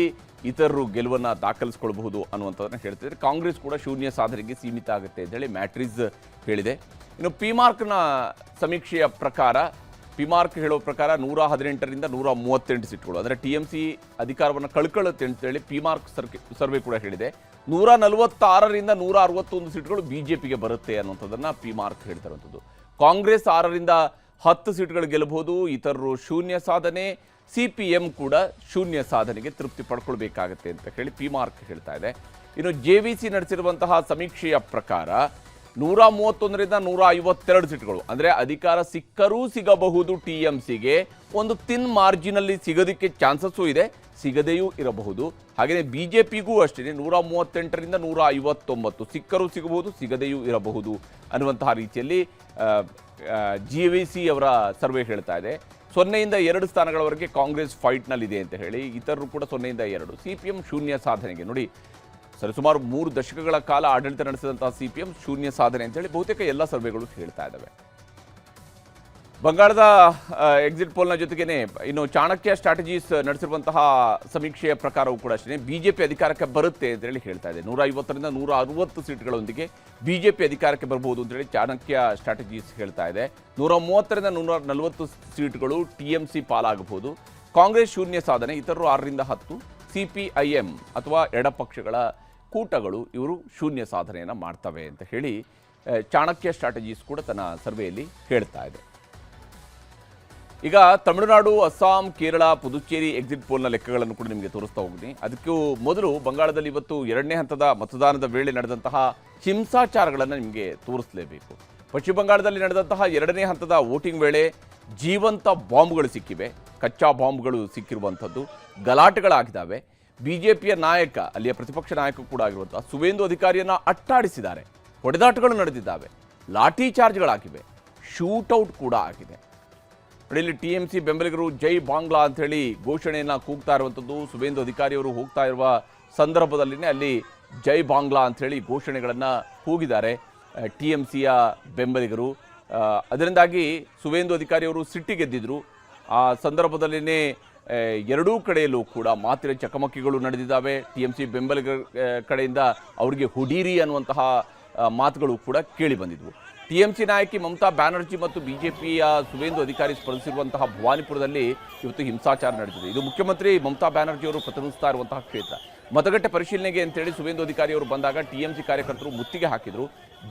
ಇತರರು ಗೆಲುವನ್ನು ದಾಖಲಿಸಿಕೊಳ್ಳಬಹುದು ಅನ್ನುವಂಥದ್ದನ್ನು ಹೇಳ್ತಿದ್ದಾರೆ. ಕಾಂಗ್ರೆಸ್ ಕೂಡ ಶೂನ್ಯ ಸಾಧನೆಗೆ ಸೀಮಿತ ಆಗುತ್ತೆ ಅಂತೇಳಿ ಮ್ಯಾಟ್ರಿಸ್ ಹೇಳಿದೆ. ಇನ್ನು ಪಿಮಾರ್ಕ್ನ ಸಮೀಕ್ಷೆಯ ಪ್ರಕಾರ, ಪಿಮಾರ್ಕ್ ಹೇಳೋ ಪ್ರಕಾರ 118ರಿಂದ 138 ಸೀಟ್ಗಳು, ಅಂದರೆ TMC ಅಧಿಕಾರವನ್ನು ಕಳ್ಕೊಳ್ಳುತ್ತೆ ಅಂತೇಳಿ ಪಿಮಾರ್ಕ್ ಸರ್ವೆ ಕೂಡ ಹೇಳಿದೆ. 146ರಿಂದ 161 ಸೀಟ್ಗಳು BJPಗೆ ಬರುತ್ತೆ ಅನ್ನುವಂಥದ್ದನ್ನು ಪಿಮಾರ್ಕ್ ಹೇಳ್ತಿರುವಂಥದ್ದು. ಕಾಂಗ್ರೆಸ್ 6ರಿಂದ 10 ಸೀಟ್ಗಳು ಗೆಲ್ಲಬಹುದು, ಇತರರು ಶೂನ್ಯ ಸಾಧನೆ, CPM ಕೂಡ ಶೂನ್ಯ ಸಾಧನೆಗೆ ತೃಪ್ತಿ ಪಡ್ಕೊಳ್ಬೇಕಾಗತ್ತೆ ಅಂತ ಹೇಳಿ ಪಿಮಾರ್ಕ್ ಹೇಳ್ತಾ ಇದೆ. ಇನ್ನು JVC ನಡೆಸಿರುವಂತಹ ಸಮೀಕ್ಷೆಯ ಪ್ರಕಾರ 131ರಿಂದ 152 ಸೀಟ್ಗಳು, ಅಂದರೆ ಅಧಿಕಾರ ಸಿಕ್ಕರೂ ಸಿಗಬಹುದು TMCಗೆ, ಒಂದು ತಿನ್ ಮಾರ್ಜಿನಲ್ಲಿ ಸಿಗೋದಕ್ಕೆ ಚಾನ್ಸಸ್ಸು ಇದೆ, ಸಿಗದೆಯೂ ಇರಬಹುದು. ಹಾಗೆಯೇ BJPಗೂ ಅಷ್ಟೇ 138ರಿಂದ 159 ಸಿಕ್ಕರೂ ಸಿಗಬಹುದು, ಸಿಗದೆಯೂ ಇರಬಹುದು ಅನ್ನುವಂತಹ ರೀತಿಯಲ್ಲಿ JVC ಅವರ ಸರ್ವೆ ಹೇಳ್ತಾ ಇದೆ. 0ಯಿಂದ 2 ಸ್ಥಾನಗಳವರೆಗೆ ಕಾಂಗ್ರೆಸ್ ಫೈಟ್ನಲ್ಲಿದೆ ಅಂತ ಹೇಳಿ, ಇತರರು ಕೂಡ 0ಯಿಂದ 2. CPM ಶೂನ್ಯ ಸಾಧನೆಗೆ, ನೋಡಿ ಸರಿಸುಮಾರು 3 ದಶಕಗಳ ಕಾಲ ಆಡಳಿತ ನಡೆಸಿದಂತಹ CPM ಶೂನ್ಯ ಸಾಧನೆ ಅಂತೇಳಿ ಬಹುತೇಕ ಎಲ್ಲ ಸರ್ವೆಗಳು ಹೇಳ್ತಾ ಇದ್ದಾವೆ. ಬಂಗಾಳದ ಎಕ್ಸಿಟ್ ಪೋಲ್ನ ಜೊತೆಗೇನೆ ಇನ್ನು ಚಾಣಕ್ಯ ಸ್ಟ್ರಾಟಜೀಸ್ ನಡೆಸಿರುವಂತಹ ಸಮೀಕ್ಷೆಯ ಪ್ರಕಾರವೂ ಕೂಡ ಅಷ್ಟೇ ಬಿಜೆಪಿ ಅಧಿಕಾರಕ್ಕೆ ಬರುತ್ತೆ ಅಂತ ಹೇಳಿ ಹೇಳ್ತಾ ಇದೆ. 150ರಿಂದ 160 ಸೀಟ್ಗಳೊಂದಿಗೆ ಬಿಜೆಪಿ ಅಧಿಕಾರಕ್ಕೆ ಬರಬಹುದು ಅಂತ ಹೇಳಿ ಚಾಣಕ್ಯ ಸ್ಟ್ರಾಟಜೀಸ್ ಹೇಳ್ತಾ ಇದೆ. 130ರಿಂದ 140 ಸೀಟ್ಗಳು ಟಿಎಂಸಿ ಪಾಲಾಗಬಹುದು. ಕಾಂಗ್ರೆಸ್ ಶೂನ್ಯ ಸಾಧನೆ, ಇತರರು 6ರಿಂದ 10, ಸಿಪಿಐಎಂ ಅಥವಾ ಎಡಪಕ್ಷಗಳ ಕೂಟಗಳು ಇವರು ಶೂನ್ಯ ಸಾಧನೆಯನ್ನು ಮಾಡ್ತವೆ ಅಂತ ಹೇಳಿ ಚಾಣಕ್ಯ ಸ್ಟ್ರಾಟಜೀಸ್ ಕೂಡ ತನ್ನ ಸರ್ವೆಯಲ್ಲಿ ಹೇಳ್ತಾ ಇದೆ. ಈಗ ತಮಿಳುನಾಡು, ಅಸ್ಸಾಂ, ಕೇರಳ, ಪುದುಚೇರಿ ಎಕ್ಸಿಟ್ ಪೋಲ್ನ ಲೆಕ್ಕಗಳನ್ನು ಕೂಡ ನಿಮಗೆ ತೋರಿಸ್ತಾ ಹೋಗ್ತೀನಿ. ಅದಕ್ಕೂ ಮೊದಲು ಬಂಗಾಳದಲ್ಲಿ ಇವತ್ತು 2ನೇ ಹಂತದ ಮತದಾನದ ವೇಳೆ ನಡೆದಂತಹ ಹಿಂಸಾಚಾರಗಳನ್ನು ನಿಮಗೆ ತೋರಿಸಲೇಬೇಕು. ಪಶ್ಚಿಮ ಬಂಗಾಳದಲ್ಲಿ ನಡೆದಂತಹ 2ನೇ ಹಂತದ ವೋಟಿಂಗ್ ವೇಳೆ ಜೀವಂತ ಬಾಂಬ್ಗಳು ಸಿಕ್ಕಿವೆ, ಕಚ್ಚಾ ಬಾಂಬ್ಗಳು ಸಿಕ್ಕಿರುವಂಥದ್ದು, ಗಲಾಟೆಗಳಾಗಿದ್ದಾವೆ. ಬಿಜೆಪಿಯ ನಾಯಕ, ಅಲ್ಲಿಯ ಪ್ರತಿಪಕ್ಷ ನಾಯಕ ಕೂಡ ಆಗಿರುವಂತಹ ಸುವೇಂದು ಅಧಿಕಾರಿಯನ್ನು ಅಟ್ಟಾಡಿಸಿದ್ದಾರೆ, ಹೊಡೆದಾಟಗಳು ನಡೆದಿದ್ದಾವೆ, ಲಾಠಿ ಚಾರ್ಜ್ಗಳಾಗಿವೆ, ಶೂಟೌಟ್ ಕೂಡ ಆಗಿದೆ. ಇಲ್ಲಿ ಟಿಎಂಸಿ ಬೆಂಬಲಿಗರು ಜೈ ಬಾಂಗ್ಲಾ ಅಂತ ಹೇಳಿ ಘೋಷಣೆಯನ್ನು ಕೂಗ್ತಾ ಇರುವಂಥದ್ದು. ಸುವೇಂದು ಅಧಿಕಾರಿಯವರು ಹೋಗ್ತಾ ಇರುವ ಸಂದರ್ಭದಲ್ಲಿನೇ ಅಲ್ಲಿ ಜೈ ಬಾಂಗ್ಲಾ ಅಂತ ಹೇಳಿ ಘೋಷಣೆಗಳನ್ನು ಕೂಗಿದ್ದಾರೆ ಟಿಎಂಸಿಯ ಬೆಂಬಲಿಗರು. ಅದರಿಂದಾಗಿ ಸುವೇಂದು ಅಧಿಕಾರಿಯವರು ಸಿಟ್ಟಿಗೆದ್ದಿದ್ರು. ಆ ಸಂದರ್ಭದಲ್ಲಿನೇ ಎರಡೂ ಕಡೆಯಲ್ಲೂ ಕೂಡ ಮಾತಿನ ಚಕಮಕಿಗಳು ನಡೆದಿದ್ದಾವೆ. ಟಿಎಂಸಿ ಬೆಂಬಲಿಗರ ಕಡೆಯಿಂದ ಅವರಿಗೆ ಹುಡೀರಿ ಅನ್ನುವಂತಹ ಮಾತುಗಳು ಕೂಡ ಕೇಳಿ ಬಂದಿದ್ವು. ಟಿಎಂಸಿ ನಾಯಕಿ ಮಮತಾ ಬ್ಯಾನರ್ಜಿ ಮತ್ತು ಬಿಜೆಪಿಯ ಸುವೇಂದು ಅಧಿಕಾರಿ ಸ್ಪರ್ಧಿಸಿರುವಂತಹ ಭವಾನಿಪುರದಲ್ಲಿ ಇವತ್ತು ಹಿಂಸಾಚಾರ ನಡೆದಿದೆ. ಇದು ಮುಖ್ಯಮಂತ್ರಿ ಮಮತಾ ಬ್ಯಾನರ್ಜಿ ಅವರು ಪ್ರತಿನಿಧಿಸ್ತಾ ಇರುವಂತಹ ಕ್ಷೇತ್ರ. ಮತಗಟ್ಟೆ ಪರಿಶೀಲನೆಗೆ ಅಂತೇಳಿ ಸುವೇಂದು ಅಧಿಕಾರಿ ಅವರು ಬಂದಾಗ ಟಿಎಂಸಿ ಕಾರ್ಯಕರ್ತರು ಮುತ್ತಿಗೆ ಹಾಕಿದ್ರು.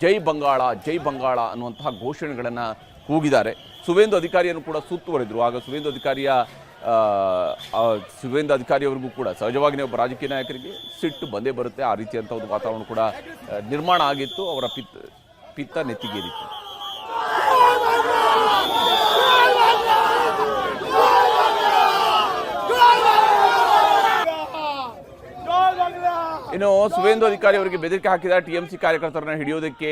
ಜೈ ಬಂಗಾಳ, ಜೈ ಬಂಗಾಳ ಅನ್ನುವಂತಹ ಘೋಷಣೆಗಳನ್ನು ಕೂಗಿದ್ದಾರೆ. ಸುವೇಂದು ಅಧಿಕಾರಿಯನ್ನು ಕೂಡ ಸುತ್ತುವರೆದ್ರು. ಆಗ ಸುವೇಂದು ಅಧಿಕಾರಿಯವರಿಗೂ ಕೂಡ ಸಹಜವಾಗಿ ಒಬ್ಬ ರಾಜಕೀಯ ನಾಯಕರಿಗೆ ಸಿಟ್ಟು ಬಂದೇ ಬರುತ್ತೆ. ಆ ರೀತಿಯಂಥ ಒಂದು ವಾತಾವರಣ ಕೂಡ ನಿರ್ಮಾಣ ಆಗಿತ್ತು. ಅವರ ಪಿತ್ತ ನೆತ್ತಿಗೇರಿತ್ತು. ಇನ್ನು ಸುವೇಂದು ಅಧಿಕಾರಿ ಅವರಿಗೆ ಬೆದರಿಕೆ ಹಾಕಿದ ಟಿಎಂಸಿ ಕಾರ್ಯಕರ್ತರನ್ನ ಹಿಡಿಯೋದಕ್ಕೆ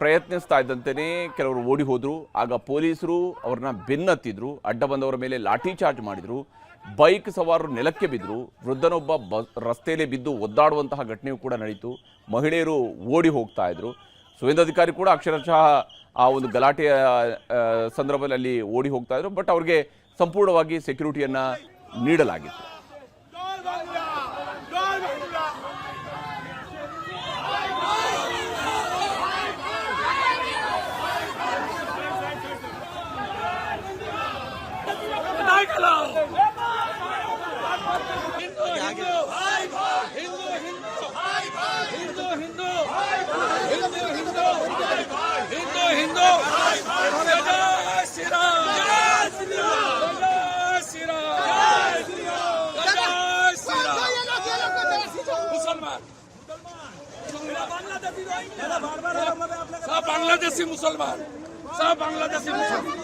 ಪ್ರಯತ್ನಿಸ್ತಾ ಇದ್ದಂತೆಯೇ ಕೆಲವರು ಓಡಿ ಹೋದ್ರು. ಆಗ ಪೊಲೀಸರು ಅವ್ರನ್ನ ಬೆನ್ನತ್ತಿದ್ರು, ಅಡ್ಡ ಬಂದವರ ಮೇಲೆ ಲಾಠಿ ಚಾರ್ಜ್ ಮಾಡಿದ್ರು, ಬೈಕ್ ಸವಾರರು ನೆಲಕ್ಕೆ ಬಿದ್ದರು, ವೃದ್ಧನೊಬ್ಬ ರಸ್ತೆಯಲ್ಲಿ ಬಿದ್ದು ಒದ್ದಾಡುವಂತಹ ಘಟನೆಯೂ ಕೂಡ ನಡೀತು. ಮಹಿಳೆಯರು ಓಡಿ ಹೋಗ್ತಾ ಇದ್ರು. ಸುವೇಂದು ಅಧಿಕಾರಿ ಕೂಡ ಅಕ್ಷರಶಃ ಆ ಒಂದು ಗಲಾಟೆಯ ಸಂದರ್ಭದಲ್ಲಿ ಅಲ್ಲಿ ಓಡಿ ಹೋಗ್ತಾ ಇದ್ರು. ಬಟ್ ಅವ್ರಿಗೆ ಸಂಪೂರ್ಣವಾಗಿ ಸೆಕ್ಯೂರಿಟಿಯನ್ನು ನೀಡಲಾಗಿತ್ತು. बांग्लादेशी मुसलमान, सब बांग्लादेशी मुसलमान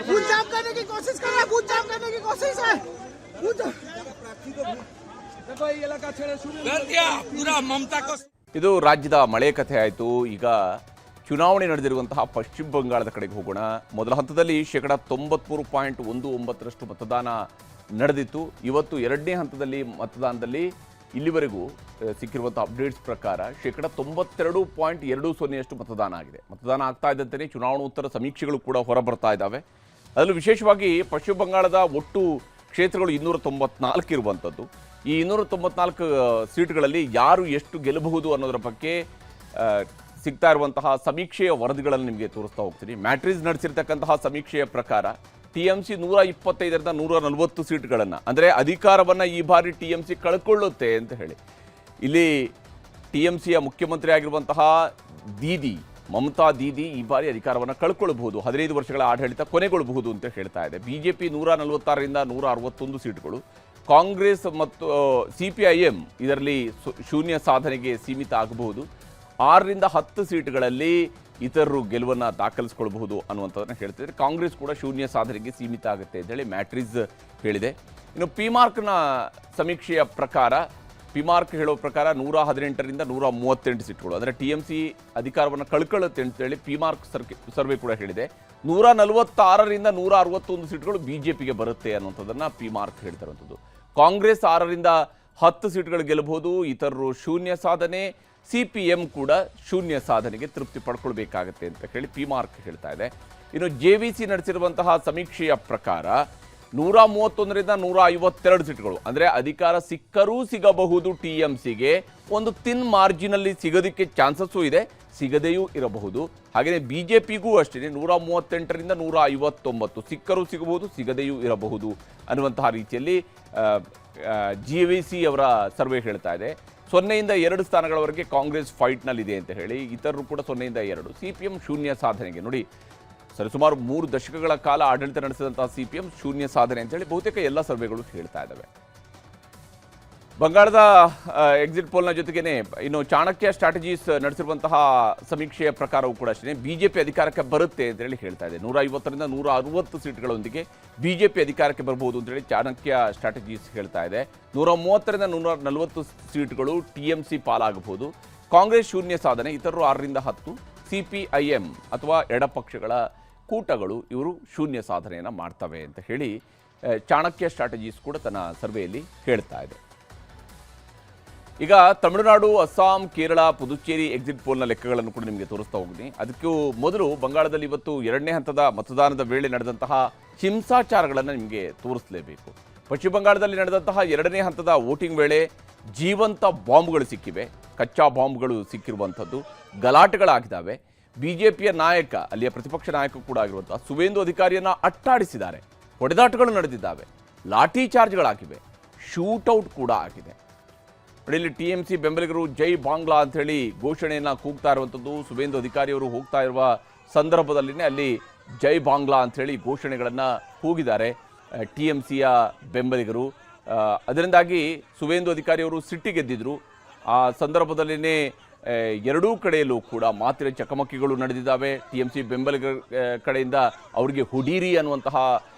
बूथ जाम करने की कोशिश कर रहा है, बूथ जाम करने की कोशिश है। देखो ये इलाका छेड़े शुरू कर दिया पूरा ममता को. ಇದು ರಾಜ್ಯದ ಮಳೆ ಕಥೆ ಆಯಿತು. ಈಗ ಚುನಾವಣೆ ನಡೆದಿರುವಂತಹ ಪಶ್ಚಿಮ ಬಂಗಾಳದ ಕಡೆಗೆ ಹೋಗೋಣ. ಮೊದಲ ಹಂತದಲ್ಲಿ 93.19% ಮತದಾನ ನಡೆದಿತ್ತು. ಇವತ್ತು 2ನೇ ಹಂತದಲ್ಲಿ ಮತದಾನದಲ್ಲಿ ಇಲ್ಲಿವರೆಗೂ ಸಿಕ್ಕಿರುವಂಥ ಅಪ್ಡೇಟ್ಸ್ ಪ್ರಕಾರ 92.20% ಮತದಾನ ಆಗಿದೆ. ಮತದಾನ ಆಗ್ತಾ ಇದ್ದಂತೆಯೇ ಚುನಾವಣೋತ್ತರ ಸಮೀಕ್ಷೆಗಳು ಕೂಡ ಹೊರಬರ್ತಾ ಇದ್ದಾವೆ. ಅದರಲ್ಲೂ ವಿಶೇಷವಾಗಿ ಪಶ್ಚಿಮ ಬಂಗಾಳದ ಒಟ್ಟು ಕ್ಷೇತ್ರಗಳು 294 ಇರುವಂಥದ್ದು. ಈ 294 ಸೀಟ್ಗಳಲ್ಲಿ ಯಾರು ಎಷ್ಟು ಗೆಲ್ಲಬಹುದು ಅನ್ನೋದರ ಬಗ್ಗೆ ಸಿಗ್ತಾ ಇರುವಂತಹ ಸಮೀಕ್ಷೆಯ ವರದಿಗಳನ್ನು ನಿಮಗೆ ತೋರಿಸ್ತಾ ಹೋಗ್ತೀನಿ. ಮ್ಯಾಟ್ರಿಸ್ ನಡೆಸಿರ್ತಕ್ಕಂತಹ ಸಮೀಕ್ಷೆಯ ಪ್ರಕಾರ ಟಿಎಂಸಿ 125ರಿಂದ 140 ಸೀಟ್ಗಳನ್ನು, ಅಂದರೆ ಅಧಿಕಾರವನ್ನು ಈ ಬಾರಿ ಟಿಎಂಸಿ ಕಳ್ಕೊಳ್ಳುತ್ತೆ ಅಂತ ಹೇಳಿ. ಇಲ್ಲಿ ಟಿಎಂಸಿಯ ಮುಖ್ಯಮಂತ್ರಿ ಆಗಿರುವಂತಹ ಮಮತಾ ದೀದಿ ಈ ಬಾರಿ ಅಧಿಕಾರವನ್ನು ಕಳ್ಕೊಳ್ಬಹುದು, 15 ವರ್ಷಗಳ ಆಡಳಿತ ಕೊನೆಗೊಳ್ಳಬಹುದು ಅಂತ ಹೇಳ್ತಾ ಇದೆ. ಬಿಜೆಪಿ 146ರಿಂದ 161 ಸೀಟ್ಗಳು, ಕಾಂಗ್ರೆಸ್ ಮತ್ತು ಸಿಪಿಐಎಂ ಇದರಲ್ಲಿ ಶೂನ್ಯ ಸಾಧನೆಗೆ ಸೀಮಿತ ಆಗಬಹುದು. 6ರಿಂದ 10 ಸೀಟ್ಗಳಲ್ಲಿ ಇತರರು ಗೆಲುವನ್ನು ದಾಖಲಿಸಿಕೊಳ್ಳಬಹುದು ಅನ್ನುವಂಥದ್ದನ್ನು ಹೇಳ್ತಿದ್ದಾರೆ. ಕಾಂಗ್ರೆಸ್ ಕೂಡ ಶೂನ್ಯ ಸಾಧನೆಗೆ ಸೀಮಿತ ಆಗುತ್ತೆ ಅಂತೇಳಿ ಮ್ಯಾಟ್ರಿಸ್ ಹೇಳಿದೆ. ಇನ್ನು ಪಿಮಾರ್ಕ್ನ ಸಮೀಕ್ಷೆಯ ಪ್ರಕಾರ, ಪಿಮಾರ್ಕ್ ಹೇಳೋ ಪ್ರಕಾರ 118ರಿಂದ 138 ಸೀಟ್ಗಳು, ಅಂದರೆ ಟಿಎಂಸಿ ಅಧಿಕಾರವನ್ನು ಕಳ್ಕೊಳ್ಳುತ್ತೆ ಅಂತೇಳಿ ಪಿಮಾರ್ಕ್ ಸರ್ವೆ ಕೂಡ ಹೇಳಿದೆ. 146ರಿಂದ 161 ಸೀಟ್ಗಳು ಬಿಜೆಪಿಗೆ ಬರುತ್ತೆ ಅನ್ನುವಂಥದ್ದನ್ನು ಪಿಮಾರ್ಕ್ ಹೇಳ್ತಿರುವಂಥದ್ದು. ಕಾಂಗ್ರೆಸ್ 6ರಿಂದ 10 ಸೀಟ್ಗಳು ಗೆಲ್ಲಬಹುದು, ಇತರರು ಶೂನ್ಯ ಸಾಧನೆ, ಸಿಪಿಎಂ ಕೂಡ ಶೂನ್ಯ ಸಾಧನೆಗೆ ತೃಪ್ತಿ ಪಡ್ಕೊಳ್ಬೇಕಾಗತ್ತೆ ಅಂತ ಹೇಳಿ ಪಿಮಾರ್ಕ್ ಹೇಳ್ತಾ ಇದೆ. ಇನ್ನು JVC ನಡೆಸಿರುವಂತಹ ಸಮೀಕ್ಷೆಯ ಪ್ರಕಾರ 131ರಿಂದ 152 ಸೀಟ್ಗಳು, ಅಂದರೆ ಅಧಿಕಾರ ಸಿಕ್ಕರೂ ಸಿಗಬಹುದು TMCಗೆ, ಒಂದು ತಿನ್ ಮಾರ್ಜಿನಲ್ಲಿ ಸಿಗೋದಕ್ಕೆ ಚಾನ್ಸಸ್ಸು ಇದೆ, ಸಿಗದೆಯೂ ಇರಬಹುದು. ಹಾಗೆಯೇ BJPಗೂ ಅಷ್ಟೇ 138ರಿಂದ 159 ಸಿಕ್ಕರೂ ಸಿಗಬಹುದು, ಸಿಗದೆಯೂ ಇರಬಹುದು ಅನ್ನುವಂತಹ ರೀತಿಯಲ್ಲಿ JVC ಅವರ ಸರ್ವೆ ಹೇಳ್ತಾ ಇದೆ. 0ಯಿಂದ 2 ಸ್ಥಾನಗಳವರೆಗೆ ಕಾಂಗ್ರೆಸ್ ಫೈಟ್ನಲ್ಲಿದೆ ಅಂತ ಹೇಳಿ, ಇತರರು ಕೂಡ 0ಯಿಂದ 2. CPM ಶೂನ್ಯ ಸಾಧನೆಗೆ ನೋಡಿ, ಸರಿಸುಮಾರು 3 ದಶಕಗಳ ಕಾಲ ಆಡಳಿತ ನಡೆಸಿದಂತಹ CPM ಶೂನ್ಯ ಸಾಧನೆ ಅಂತೇಳಿ ಬಹುತೇಕ ಎಲ್ಲ ಸರ್ವೆಗಳು ಹೇಳ್ತಾ ಇದ್ದಾವೆ. ಬಂಗಾಳದ ಎಕ್ಸಿಟ್ ಪೋಲ್ನ ಜೊತೆಗೇನೆ ಇನ್ನು ಚಾಣಕ್ಯ ಸ್ಟ್ರಾಟಜೀಸ್ ನಡೆಸಿರುವಂತಹ ಸಮೀಕ್ಷೆಯ ಪ್ರಕಾರವೂ ಕೂಡ ಅಷ್ಟೇ BJP ಅಧಿಕಾರಕ್ಕೆ ಬರುತ್ತೆ ಅಂತೇಳಿ ಹೇಳ್ತಾ ಇದೆ. 150ರಿಂದ 160 ಸೀಟ್ಗಳೊಂದಿಗೆ BJP ಅಧಿಕಾರಕ್ಕೆ ಬರಬಹುದು ಅಂತೇಳಿ ಚಾಣಕ್ಯ ಸ್ಟ್ರಾಟಜೀಸ್ ಹೇಳ್ತಾ ಇದೆ. 130ರಿಂದ 140 ಸೀಟ್ಗಳು TMC ಪಾಲಾಗಬಹುದು. ಕಾಂಗ್ರೆಸ್ ಶೂನ್ಯ ಸಾಧನೆ, ಇತರರು 6ರಿಂದ 10. CPIM ಅಥವಾ ಎಡಪಕ್ಷಗಳ ಕೂಟಗಳು ಇವರು ಶೂನ್ಯ ಸಾಧನೆಯನ್ನು ಮಾಡ್ತವೆ ಅಂತ ಹೇಳಿ ಚಾಣಕ್ಯ ಸ್ಟ್ರಾಟಜೀಸ್ ಕೂಡ ತನ್ನ ಸರ್ವೆಯಲ್ಲಿ ಹೇಳ್ತಾ ಇದೆ. ಈಗ ತಮಿಳುನಾಡು, ಅಸ್ಸಾಂ, ಕೇರಳ, ಪುದುಚೇರಿ ಎಕ್ಸಿಟ್ ಪೋಲ್ನ ಲೆಕ್ಕಗಳನ್ನು ಕೂಡ ನಿಮಗೆ ತೋರಿಸ್ತಾ ಹೋಗ್ತೀನಿ. ಅದಕ್ಕೂ ಮೊದಲು ಬಂಗಾಳದಲ್ಲಿ ಇವತ್ತು 2ನೇ ಹಂತದ ಮತದಾನದ ವೇಳೆ ನಡೆದಂತಹ ಹಿಂಸಾಚಾರಗಳನ್ನು ನಿಮಗೆ ತೋರಿಸಲೇಬೇಕು. ಪಶ್ಚಿಮ ಬಂಗಾಳದಲ್ಲಿ ನಡೆದಂತಹ 2ನೇ ಹಂತದ ವೋಟಿಂಗ್ ವೇಳೆ ಜೀವಂತ ಬಾಂಬ್ಗಳು ಸಿಕ್ಕಿವೆ, ಕಚ್ಚಾ ಬಾಂಬ್ಗಳು ಸಿಕ್ಕಿರುವಂಥದ್ದು, ಗಲಾಟೆಗಳಾಗಿದ್ದಾವೆ. BJPಯ ನಾಯಕ, ಅಲ್ಲಿಯ ಪ್ರತಿಪಕ್ಷ ನಾಯಕ ಕೂಡ ಆಗಿರುವಂಥ ಸುವೇಂದು ಅಧಿಕಾರಿಯನ್ನು ಅಟ್ಟಾಡಿಸಿದ್ದಾರೆ, ಹೊಡೆದಾಟಗಳು ನಡೆದಿದ್ದಾವೆ, ಲಾಠಿ ಚಾರ್ಜ್ಗಳಾಗಿವೆ, ಶೂಟೌಟ್ ಕೂಡ ಆಗಿದೆ. ಇಲ್ಲಿ TMC ಬೆಂಬಲಿಗರು ಜೈ ಬಾಂಗ್ಲಾ ಅಂಥೇಳಿ ಘೋಷಣೆಯನ್ನು ಕೂಗ್ತಾ ಇರುವಂಥದ್ದು. ಸುವೇಂದು ಅಧಿಕಾರಿಯವರು ಹೋಗ್ತಾ ಇರುವ ಸಂದರ್ಭದಲ್ಲಿನೇ ಅಲ್ಲಿ ಜೈ ಬಾಂಗ್ಲಾ ಅಂಥೇಳಿ ಘೋಷಣೆಗಳನ್ನು ಕೂಗಿದ್ದಾರೆ TMCಯ ಬೆಂಬಲಿಗರು. ಅದರಿಂದಾಗಿ ಸುವೇಂದು ಅಧಿಕಾರಿಯವರು ಸಿಟ್ಟಿಗೆದ್ದಿದ್ರು. ಆ ಸಂದರ್ಭದಲ್ಲಿನೇ ಎರಡೂ ಕಡೆಯಲ್ಲೂ ಕೂಡ ಮಾತಿನ ಚಕಮಕಿಗಳು ನಡೆದಿದ್ದಾವೆ. TMC ಬೆಂಬಲಿಗರ ಕಡೆಯಿಂದ ಅವರಿಗೆ ಹುಡೀರಿ ಅನ್ನುವಂತಹ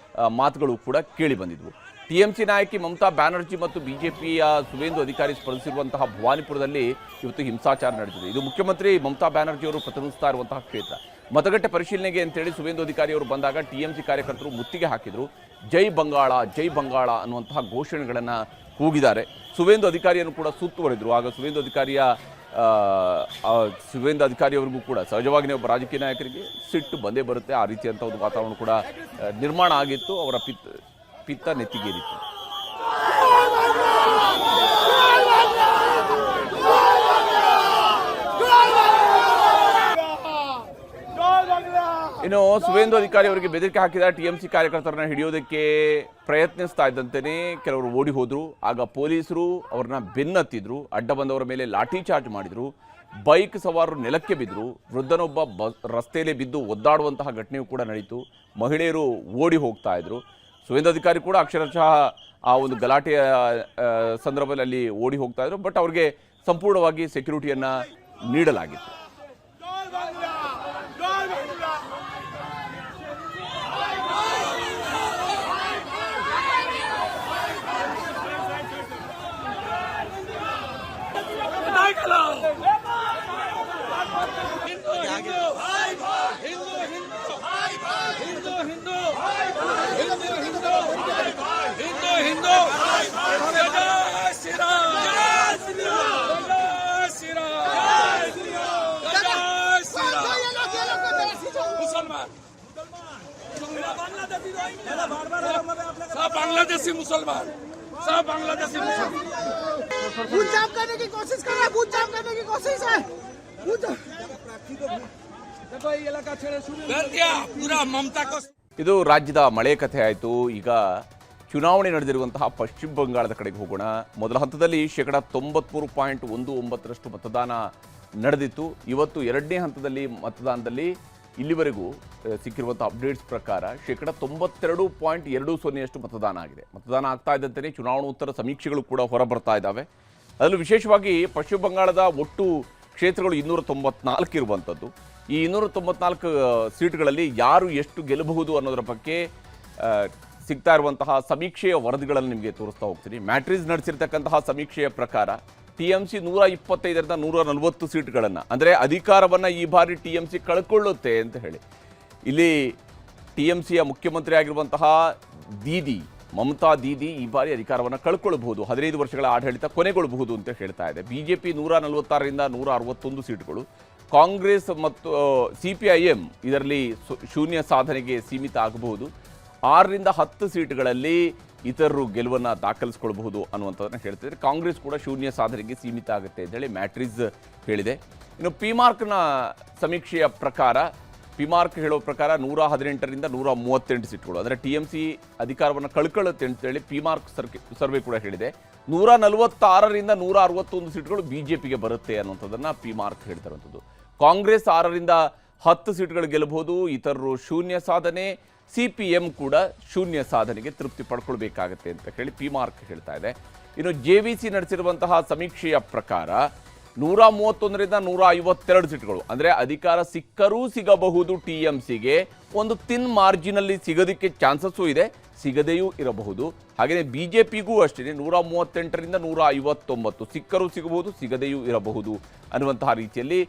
ಮಾತುಗಳು ಕೂಡ ಕೇಳಿ ಬಂದಿದ್ವು. TMC ನಾಯಕಿ ಮಮತಾ ಬ್ಯಾನರ್ಜಿ ಮತ್ತು BJPಯ ಸುವೇಂದು ಅಧಿಕಾರಿ ಸ್ಪರ್ಧಿಸಿರುವಂತಹ ಭವಾನಿಪುರದಲ್ಲಿ ಇವತ್ತು ಹಿಂಸಾಚಾರ ನಡೆದಿದೆ. ಇದು ಮುಖ್ಯಮಂತ್ರಿ ಮಮತಾ ಬ್ಯಾನರ್ಜಿ ಅವರು ಪ್ರತಿನಿಧಿಸ್ತಾ ಇರುವಂತಹ ಕ್ಷೇತ್ರ. ಮತಗಟ್ಟೆ ಪರಿಶೀಲನೆಗೆ ಅಂತೇಳಿ ಸುವೇಂದು ಅಧಿಕಾರಿ ಅವರು ಬಂದಾಗ TMC ಕಾರ್ಯಕರ್ತರು ಮುತ್ತಿಗೆ ಹಾಕಿದರು. ಜೈ ಬಂಗಾಳ, ಜೈ ಬಂಗಾಳ ಅನ್ನುವಂತಹ ಘೋಷಣೆಗಳನ್ನು ಕೂಗಿದ್ದಾರೆ. ಸುವೇಂದು ಅಧಿಕಾರಿಯನ್ನು ಕೂಡ ಸುತ್ತುವರಿದ್ರು. ಆಗ ಸುವೇಂದು ಅಧಿಕಾರಿಯವರಿಗೂ ಕೂಡ ಸಹಜವಾಗಿ ಒಬ್ಬ ರಾಜಕೀಯ ನಾಯಕರಿಗೆ ಸಿಟ್ಟು ಬಂದೇ ಬರುತ್ತೆ. ಆ ರೀತಿಯಂಥ ಒಂದು ವಾತಾವರಣ ಕೂಡ ನಿರ್ಮಾಣ ಆಗಿತ್ತು. ಅವರ ಪಿತ್ತ ನೆತ್ತಿಗೇರಿತ್ತು. ಇನ್ನು ಸುವೇಂದು ಅಧಿಕಾರಿ ಅವರಿಗೆ ಬೆದರಿಕೆ ಹಾಕಿದ TMC ಕಾರ್ಯಕರ್ತರನ್ನ ಹಿಡಿಯೋದಕ್ಕೆ ಪ್ರಯತ್ನಿಸ್ತಾ ಇದ್ದಂತೆಯೇ ಕೆಲವರು ಓಡಿ ಹೋದ್ರು. ಆಗ ಪೊಲೀಸರು ಅವ್ರನ್ನ ಬೆನ್ನತ್ತಿದ್ರು, ಅಡ್ಡ ಬಂದವರ ಮೇಲೆ ಲಾಠಿ ಚಾರ್ಜ್ ಮಾಡಿದ್ರು, ಬೈಕ್ ಸವಾರರು ನೆಲಕ್ಕೆ ಬಿದ್ದರು, ವೃದ್ಧನೊಬ್ಬ ರಸ್ತೆಯಲ್ಲಿ ಬಿದ್ದು ಒದ್ದಾಡುವಂತಹ ಘಟನೆಯೂ ಕೂಡ ನಡೀತು. ಮಹಿಳೆಯರು ಓಡಿ ಹೋಗ್ತಾ ಇದ್ರು. ಸುವೇಂದು ಅಧಿಕಾರಿ ಕೂಡ ಅಕ್ಷರಶಃ ಆ ಒಂದು ಗಲಾಟೆಯ ಸಂದರ್ಭದಲ್ಲಿ ಅಲ್ಲಿ ಓಡಿ ಹೋಗ್ತಾ ಇದ್ರು. ಬಟ್ ಅವ್ರಿಗೆ ಸಂಪೂರ್ಣವಾಗಿ ಸೆಕ್ಯೂರಿಟಿಯನ್ನು ನೀಡಲಾಗಿತ್ತು. बांग्लादेशी मुसलमान सब बांग्लादेशी मुसलमान बूथ जाम करने की कोशिश कर रहा है, बूथ जाम करने की कोशिश है। देखो ये इलाका छेड़े शुरू कर दिया पूरा ममता को. ಇದು ರಾಜ್ಯದ ಮಳೆ ಕಥೆ ಆಯಿತು. ಈಗ ಚುನಾವಣೆ ನಡೆದಿರುವಂತಹ ಪಶ್ಚಿಮ ಬಂಗಾಳದ ಕಡೆಗೆ ಹೋಗೋಣ. ಮೊದಲ ಹಂತದಲ್ಲಿ 93.19% ಮತದಾನ ನಡೆದಿತ್ತು. ಇವತ್ತು 2ನೇ ಹಂತದಲ್ಲಿ ಮತದಾನದಲ್ಲಿ ಇಲ್ಲಿವರೆಗೂ ಸಿಕ್ಕಿರುವಂಥ ಅಪ್ಡೇಟ್ಸ್ ಪ್ರಕಾರ 92.20% ಮತದಾನ ಆಗಿದೆ. ಮತದಾನ ಆಗ್ತಾ ಇದ್ದಂತೆಯೇ ಚುನಾವಣೋತ್ತರ ಸಮೀಕ್ಷೆಗಳು ಕೂಡ ಹೊರಬರ್ತಾ ಇದ್ದಾವೆ. ಅದರಲ್ಲೂ ವಿಶೇಷವಾಗಿ ಪಶ್ಚಿಮ ಬಂಗಾಳದ ಒಟ್ಟು ಕ್ಷೇತ್ರಗಳು 294 ಇರುವಂಥದ್ದು. ಈ 294 ಸೀಟ್ಗಳಲ್ಲಿ ಯಾರು ಎಷ್ಟು ಗೆಲ್ಲಬಹುದು ಅನ್ನೋದರ ಬಗ್ಗೆ ಸಿಗ್ತಾ ಇರುವಂತಹ ಸಮೀಕ್ಷೆಯ ವರದಿಗಳನ್ನು ನಿಮಗೆ ತೋರಿಸ್ತಾ ಹೋಗ್ತೀನಿ. ಮ್ಯಾಟ್ರಿಸ್ ನಡೆಸಿರ್ತಕ್ಕಂತಹ ಸಮೀಕ್ಷೆಯ ಪ್ರಕಾರ TMC 125ರಿಂದ 140 ಸೀಟ್ಗಳನ್ನು, ಅಂದರೆ ಅಧಿಕಾರವನ್ನು ಈ ಬಾರಿ TMC ಕಳ್ಕೊಳ್ಳುತ್ತೆ ಅಂತ ಹೇಳಿ. ಇಲ್ಲಿ TMCಯ ಮುಖ್ಯಮಂತ್ರಿ ಆಗಿರುವಂತಹ ಮಮತಾ ದೀದಿ ಈ ಬಾರಿ ಅಧಿಕಾರವನ್ನು ಕಳ್ಕೊಳ್ಬಹುದು, 15 ವರ್ಷಗಳ ಆಡಳಿತ ಕೊನೆಗೊಳ್ಳಬಹುದು ಅಂತ ಹೇಳ್ತಾ ಇದೆ. BJP 146ರಿಂದ 161 ಸೀಟ್ಗಳು, ಕಾಂಗ್ರೆಸ್ ಮತ್ತು CPIM ಇದರಲ್ಲಿ ಶೂನ್ಯ ಸಾಧನೆಗೆ ಸೀಮಿತ ಆಗಬಹುದು. 6ರಿಂದ 10 ಸೀಟ್ಗಳಲ್ಲಿ ಇತರರು ಗೆಲುವನ್ನು ದಾಖಲಿಸಿಕೊಳ್ಳಬಹುದು ಅನ್ನುವಂಥದ್ದನ್ನು ಹೇಳ್ತಿದ್ದಾರೆ. ಕಾಂಗ್ರೆಸ್ ಕೂಡ ಶೂನ್ಯ ಸಾಧನೆಗೆ ಸೀಮಿತ ಆಗುತ್ತೆ ಅಂತೇಳಿ ಮ್ಯಾಟ್ರಿಸ್ ಹೇಳಿದೆ. ಇನ್ನು ಪಿಮಾರ್ಕ್ನ ಸಮೀಕ್ಷೆಯ ಪ್ರಕಾರ, ಪಿಮಾರ್ಕ್ ಹೇಳೋ ಪ್ರಕಾರ 118ರಿಂದ 138 ಸೀಟ್ಗಳು, ಅಂದರೆ TMC ಅಧಿಕಾರವನ್ನು ಕಳ್ಕೊಳ್ಳುತ್ತೆ ಅಂತೇಳಿ ಪಿಮಾರ್ಕ್ ಸರ್ವೆ ಕೂಡ ಹೇಳಿದೆ. 146ರಿಂದ 161 ಸೀಟ್ಗಳು BJPಗೆ ಬರುತ್ತೆ ಅನ್ನುವಂಥದ್ದನ್ನು ಪಿಮಾರ್ಕ್ ಹೇಳ್ತಿರುವಂಥದ್ದು. ಕಾಂಗ್ರೆಸ್ 6ರಿಂದ 10 ಸೀಟ್ಗಳು ಗೆಲ್ಲಬಹುದು, ಇತರರು ಶೂನ್ಯ ಸಾಧನೆ, CPM ಕೂಡ ಶೂನ್ಯ ಸಾಧನೆಗೆ ತೃಪ್ತಿ ಪಡ್ಕೊಳ್ಬೇಕಾಗತ್ತೆ ಅಂತ ಹೇಳಿ ಪಿಮಾರ್ಕ್ ಹೇಳ್ತಾ ಇದೆ. ಇನ್ನು JVC ನಡೆಸಿರುವಂತಹ ಸಮೀಕ್ಷೆಯ ಪ್ರಕಾರ 131ರಿಂದ 152 ಸೀಟ್ಗಳು, ಅಂದರೆ ಅಧಿಕಾರ ಸಿಕ್ಕರೂ ಸಿಗಬಹುದು TMCಗೆ, ಒಂದು ತಿನ್ ಮಾರ್ಜಿನಲ್ಲಿ ಸಿಗೋದಕ್ಕೆ ಚಾನ್ಸಸ್ಸು ಇದೆ, ಸಿಗದೆಯೂ ಇರಬಹುದು. ಹಾಗೆಯೇ BJPಗೂ ಅಷ್ಟೇ 138ರಿಂದ 159 ಸಿಕ್ಕರೂ ಸಿಗಬಹುದು, ಸಿಗದೆಯೂ ಇರಬಹುದು ಅನ್ನುವಂತಹ ರೀತಿಯಲ್ಲಿ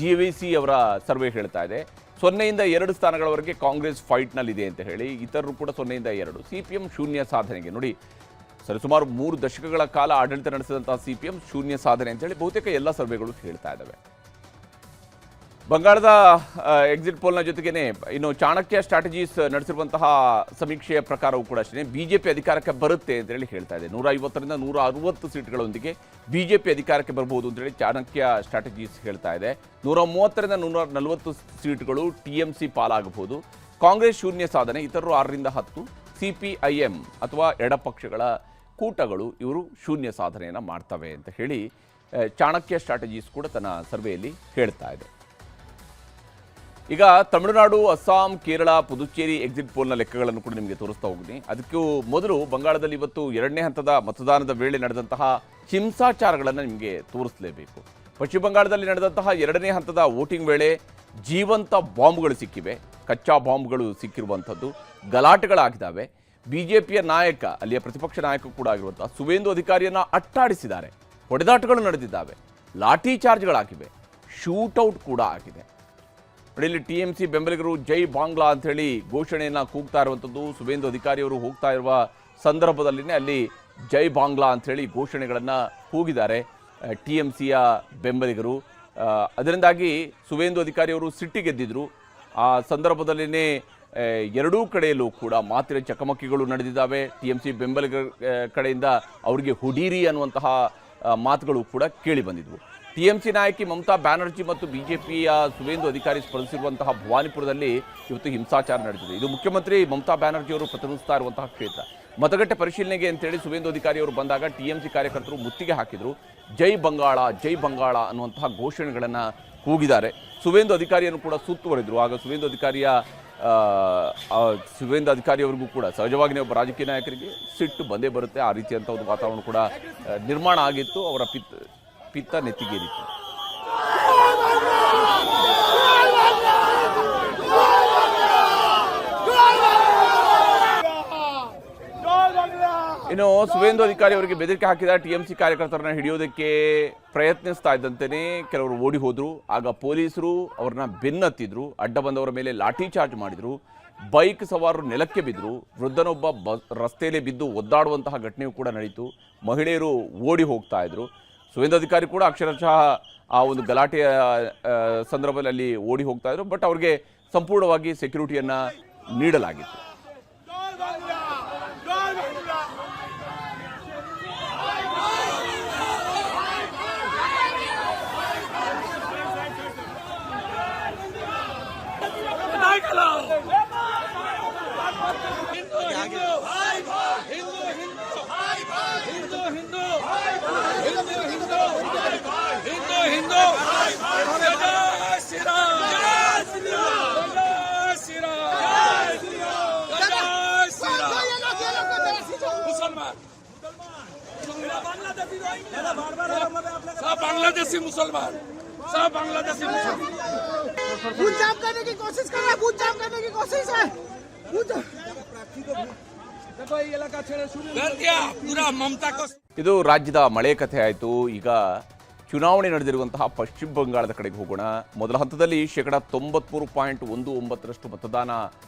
JVC ಅವರ ಸರ್ವೆ ಹೇಳ್ತಾ ಇದೆ. 0ಯಿಂದ 2 ಸ್ಥಾನಗಳವರೆಗೆ ಕಾಂಗ್ರೆಸ್ ಫೈಟ್ನಲ್ಲಿದೆ ಅಂತ ಹೇಳಿ, ಇತರರು ಕೂಡ 0ಯಿಂದ 2. CPM ಶೂನ್ಯ ಸಾಧನೆಗೆ ನೋಡಿ, ಸರಿಸುಮಾರು 3 ದಶಕಗಳ ಕಾಲ ಆಡಳಿತ ನಡೆಸಿದಂತಹ CPM ಶೂನ್ಯ ಸಾಧನೆ ಅಂತೇಳಿ ಬಹುತೇಕ ಎಲ್ಲ ಸರ್ವೆಗಳು ಹೇಳ್ತಾ ಇದ್ದಾವೆ. ಬಂಗಾಳದ ಎಕ್ಸಿಟ್ ಪೋಲ್ನ ಜೊತೆಗೇನೆ ಇನ್ನು ಚಾಣಕ್ಯ ಸ್ಟ್ರಾಟಜೀಸ್ ನಡೆಸಿರುವಂತಹ ಸಮೀಕ್ಷೆಯ ಪ್ರಕಾರವೂ ಕೂಡ ಅಷ್ಟೇ BJP ಅಧಿಕಾರಕ್ಕೆ ಬರುತ್ತೆ ಅಂತೇಳಿ ಹೇಳ್ತಾ ಇದೆ. 150ರಿಂದ 160 ಸೀಟ್ಗಳೊಂದಿಗೆ BJP ಅಧಿಕಾರಕ್ಕೆ ಬರಬಹುದು ಅಂತೇಳಿ ಚಾಣಕ್ಯ ಸ್ಟ್ರಾಟಜೀಸ್ ಹೇಳ್ತಾ ಇದೆ. 130ರಿಂದ 140 ಸೀಟ್ಗಳು TMC ಪಾಲಾಗಬಹುದು. ಕಾಂಗ್ರೆಸ್ ಶೂನ್ಯ ಸಾಧನೆ, ಇತರರು 6ರಿಂದ 10, CPIM ಅಥವಾ ಎಡಪಕ್ಷಗಳ ಕೂಟಗಳು ಇವರು ಶೂನ್ಯ ಸಾಧನೆಯನ್ನು ಮಾಡ್ತವೆ ಅಂತ ಹೇಳಿ ಚಾಣಕ್ಯ ಸ್ಟ್ರಾಟಜೀಸ್ ಕೂಡ ತನ್ನ ಸರ್ವೆಯಲ್ಲಿ ಹೇಳ್ತಾ ಇದೆ. ಈಗ ತಮಿಳುನಾಡು, ಅಸ್ಸಾಂ, ಕೇರಳ, ಪುದುಚೇರಿ ಎಕ್ಸಿಟ್ ಪೋಲ್ನ ಲೆಕ್ಕಗಳನ್ನು ಕೂಡ ನಿಮಗೆ ತೋರಿಸ್ತಾ ಹೋಗ್ತೀನಿ. ಅದಕ್ಕೂ ಮೊದಲು ಬಂಗಾಳದಲ್ಲಿ ಇವತ್ತು 2ನೇ ಹಂತದ ಮತದಾನದ ವೇಳೆ ನಡೆದಂತಹ ಹಿಂಸಾಚಾರಗಳನ್ನು ನಿಮಗೆ ತೋರಿಸಲೇಬೇಕು. ಪಶ್ಚಿಮ ಬಂಗಾಳದಲ್ಲಿ ನಡೆದಂತಹ 2ನೇ ಹಂತದ ವೋಟಿಂಗ್ ವೇಳೆ ಜೀವಂತ ಬಾಂಬ್ಗಳು ಸಿಕ್ಕಿವೆ, ಕಚ್ಚಾ ಬಾಂಬ್ಗಳು ಸಿಕ್ಕಿರುವಂಥದ್ದು, ಗಲಾಟೆಗಳಾಗಿದ್ದಾವೆ. BJPಯ ನಾಯಕ, ಅಲ್ಲಿಯ ಪ್ರತಿಪಕ್ಷ ನಾಯಕ ಕೂಡ ಆಗಿರುವಂತಹ ಸುವೇಂದು ಅಧಿಕಾರಿಯನ್ನು ಅಟ್ಟಾಡಿಸಿದ್ದಾರೆ, ಹೊಡೆದಾಟಗಳು ನಡೆದಿದ್ದಾವೆ, ಲಾಠಿ ಚಾರ್ಜ್ಗಳಾಗಿವೆ, ಶೂಟೌಟ್ ಕೂಡ ಆಗಿದೆ. ಇಲ್ಲಿ TMC ಬೆಂಬಲಿಗರು ಜೈ ಬಾಂಗ್ಲಾ ಅಂಥೇಳಿ ಘೋಷಣೆಯನ್ನು ಕೂಗ್ತಾ ಇರುವಂಥದ್ದು. ಸುವೇಂದು ಅಧಿಕಾರಿಯವರು ಹೋಗ್ತಾ ಇರುವ ಸಂದರ್ಭದಲ್ಲಿನೇ ಅಲ್ಲಿ ಜೈ ಬಾಂಗ್ಲಾ ಅಂಥೇಳಿ ಘೋಷಣೆಗಳನ್ನು ಕೂಗಿದ್ದಾರೆ TMCಯ ಬೆಂಬಲಿಗರು. ಅದರಿಂದಾಗಿ ಸುವೇಂದು ಅಧಿಕಾರಿಯವರು ಸಿಟ್ಟಿಗೆದ್ದಿದ್ರು. ಆ ಸಂದರ್ಭದಲ್ಲಿನೇ ಎರಡೂ ಕಡೆಯಲ್ಲೂ ಕೂಡ ಮಾತಿನ ಚಕಮಕಿಗಳು ನಡೆದಿದ್ದಾವೆ. TMC ಬೆಂಬಲಿಗರ ಕಡೆಯಿಂದ ಅವರಿಗೆ ಹುಡೀರಿ ಅನ್ನುವಂತಹ ಮಾತುಗಳು ಕೂಡ ಕೇಳಿ ಬಂದಿದ್ವು. TMC ನಾಯಕಿ ಮಮತಾ ಬ್ಯಾನರ್ಜಿ ಮತ್ತು BJPಯ ಸುವೇಂದು ಅಧಿಕಾರಿ ಸ್ಪರ್ಧಿಸಿರುವಂತಹ ಭವಾನಿಪುರದಲ್ಲಿ ಇವತ್ತು ಹಿಂಸಾಚಾರ ನಡೆದಿದೆ. ಇದು ಮುಖ್ಯಮಂತ್ರಿ ಮಮತಾ ಬ್ಯಾನರ್ಜಿ ಅವರು ಪ್ರತಿನಿಧಿಸ್ತಾ ಇರುವಂತಹ ಕ್ಷೇತ್ರ. ಮತಗಟ್ಟೆ ಪರಿಶೀಲನೆಗೆ ಅಂತೇಳಿ ಸುವೇಂದು ಅಧಿಕಾರಿ ಅವರು ಬಂದಾಗ TMC ಕಾರ್ಯಕರ್ತರು ಮುತ್ತಿಗೆ ಹಾಕಿದ್ರು. ಜೈ ಬಂಗಾಳ, ಜೈ ಬಂಗಾಳ ಅನ್ನುವಂತಹ ಘೋಷಣೆಗಳನ್ನು ಕೂಗಿದ್ದಾರೆ. ಸುವೇಂದು ಅಧಿಕಾರಿಯನ್ನು ಕೂಡ ಸುತ್ತುವರಿದ್ರು. ಆಗ ಸುವೇಂದು ಅಧಿಕಾರಿಯವರಿಗೂ ಕೂಡ ಸಹಜವಾಗಿ ಒಬ್ಬ ರಾಜಕೀಯ ನಾಯಕರಿಗೆ ಸಿಟ್ಟು ಬಂದೇ ಬರುತ್ತೆ. ಆ ರೀತಿಯಂಥ ಒಂದು ವಾತಾವರಣ ಕೂಡ ನಿರ್ಮಾಣ ಆಗಿತ್ತು. ಅವರ ಪಿತ್ತ ನೆತ್ತಿಗೇರಿತ್ತು. ಇನ್ನು ಸುವೇಂದು ಅಧಿಕಾರಿ ಅವರಿಗೆ ಬೆದರಿಕೆ ಹಾಕಿದ TMC ಕಾರ್ಯಕರ್ತರನ್ನ ಹಿಡಿಯೋದಕ್ಕೆ ಪ್ರಯತ್ನಿಸ್ತಾ ಇದ್ದಂತೆಯೇ ಕೆಲವರು ಓಡಿ ಹೋದ್ರು. ಆಗ ಪೊಲೀಸರು ಅವ್ರನ್ನ ಬೆನ್ನತ್ತಿದ್ರು, ಅಡ್ಡ ಬಂದವರ ಮೇಲೆ ಲಾಠಿ ಚಾರ್ಜ್ ಮಾಡಿದ್ರು, ಬೈಕ್ ಸವಾರರು ನೆಲಕ್ಕೆ ಬಿದ್ದರು, ವೃದ್ಧನೊಬ್ಬ ರಸ್ತೆಯಲ್ಲಿ ಬಿದ್ದು ಒದ್ದಾಡುವಂತಹ ಘಟನೆಯೂ ಕೂಡ ನಡೀತು. ಮಹಿಳೆಯರು ಓಡಿ ಹೋಗ್ತಾ ಇದ್ರು. ಸುವೇಂದು ಅಧಿಕಾರಿ ಕೂಡ ಅಕ್ಷರಶಃ ಆ ಒಂದು ಗಲಾಟೆಯ ಸಂದರ್ಭದಲ್ಲಿ ಅಲ್ಲಿ ಓಡಿ ಹೋಗ್ತಾ ಇದ್ರು. ಬಟ್ ಅವ್ರಿಗೆ ಸಂಪೂರ್ಣವಾಗಿ ಸೆಕ್ಯೂರಿಟಿಯನ್ನು ನೀಡಲಾಗಿತ್ತು. बांग्लादेशी मुसलमान, सब बांग्लादेशी मुसलमान बूथ जाम करने की कोशिश कर रहा है, बूथ जाम करने की कोशिश है। देखो ये इलाका छेड़े शुरू कर दिया पूरा ममता को. ಇದು ರಾಜ್ಯದ ಮಳೆ ಕಥೆ ಆಯಿತು. ಈಗ ಚುನಾವಣೆ ನಡೆದಿರುವಂತಹ ಪಶ್ಚಿಮ ಬಂಗಾಳದ ಕಡೆಗೆ ಹೋಗೋಣ. ಮೊದಲ ಹಂತದಲ್ಲಿ 93.19% ಮತದಾನ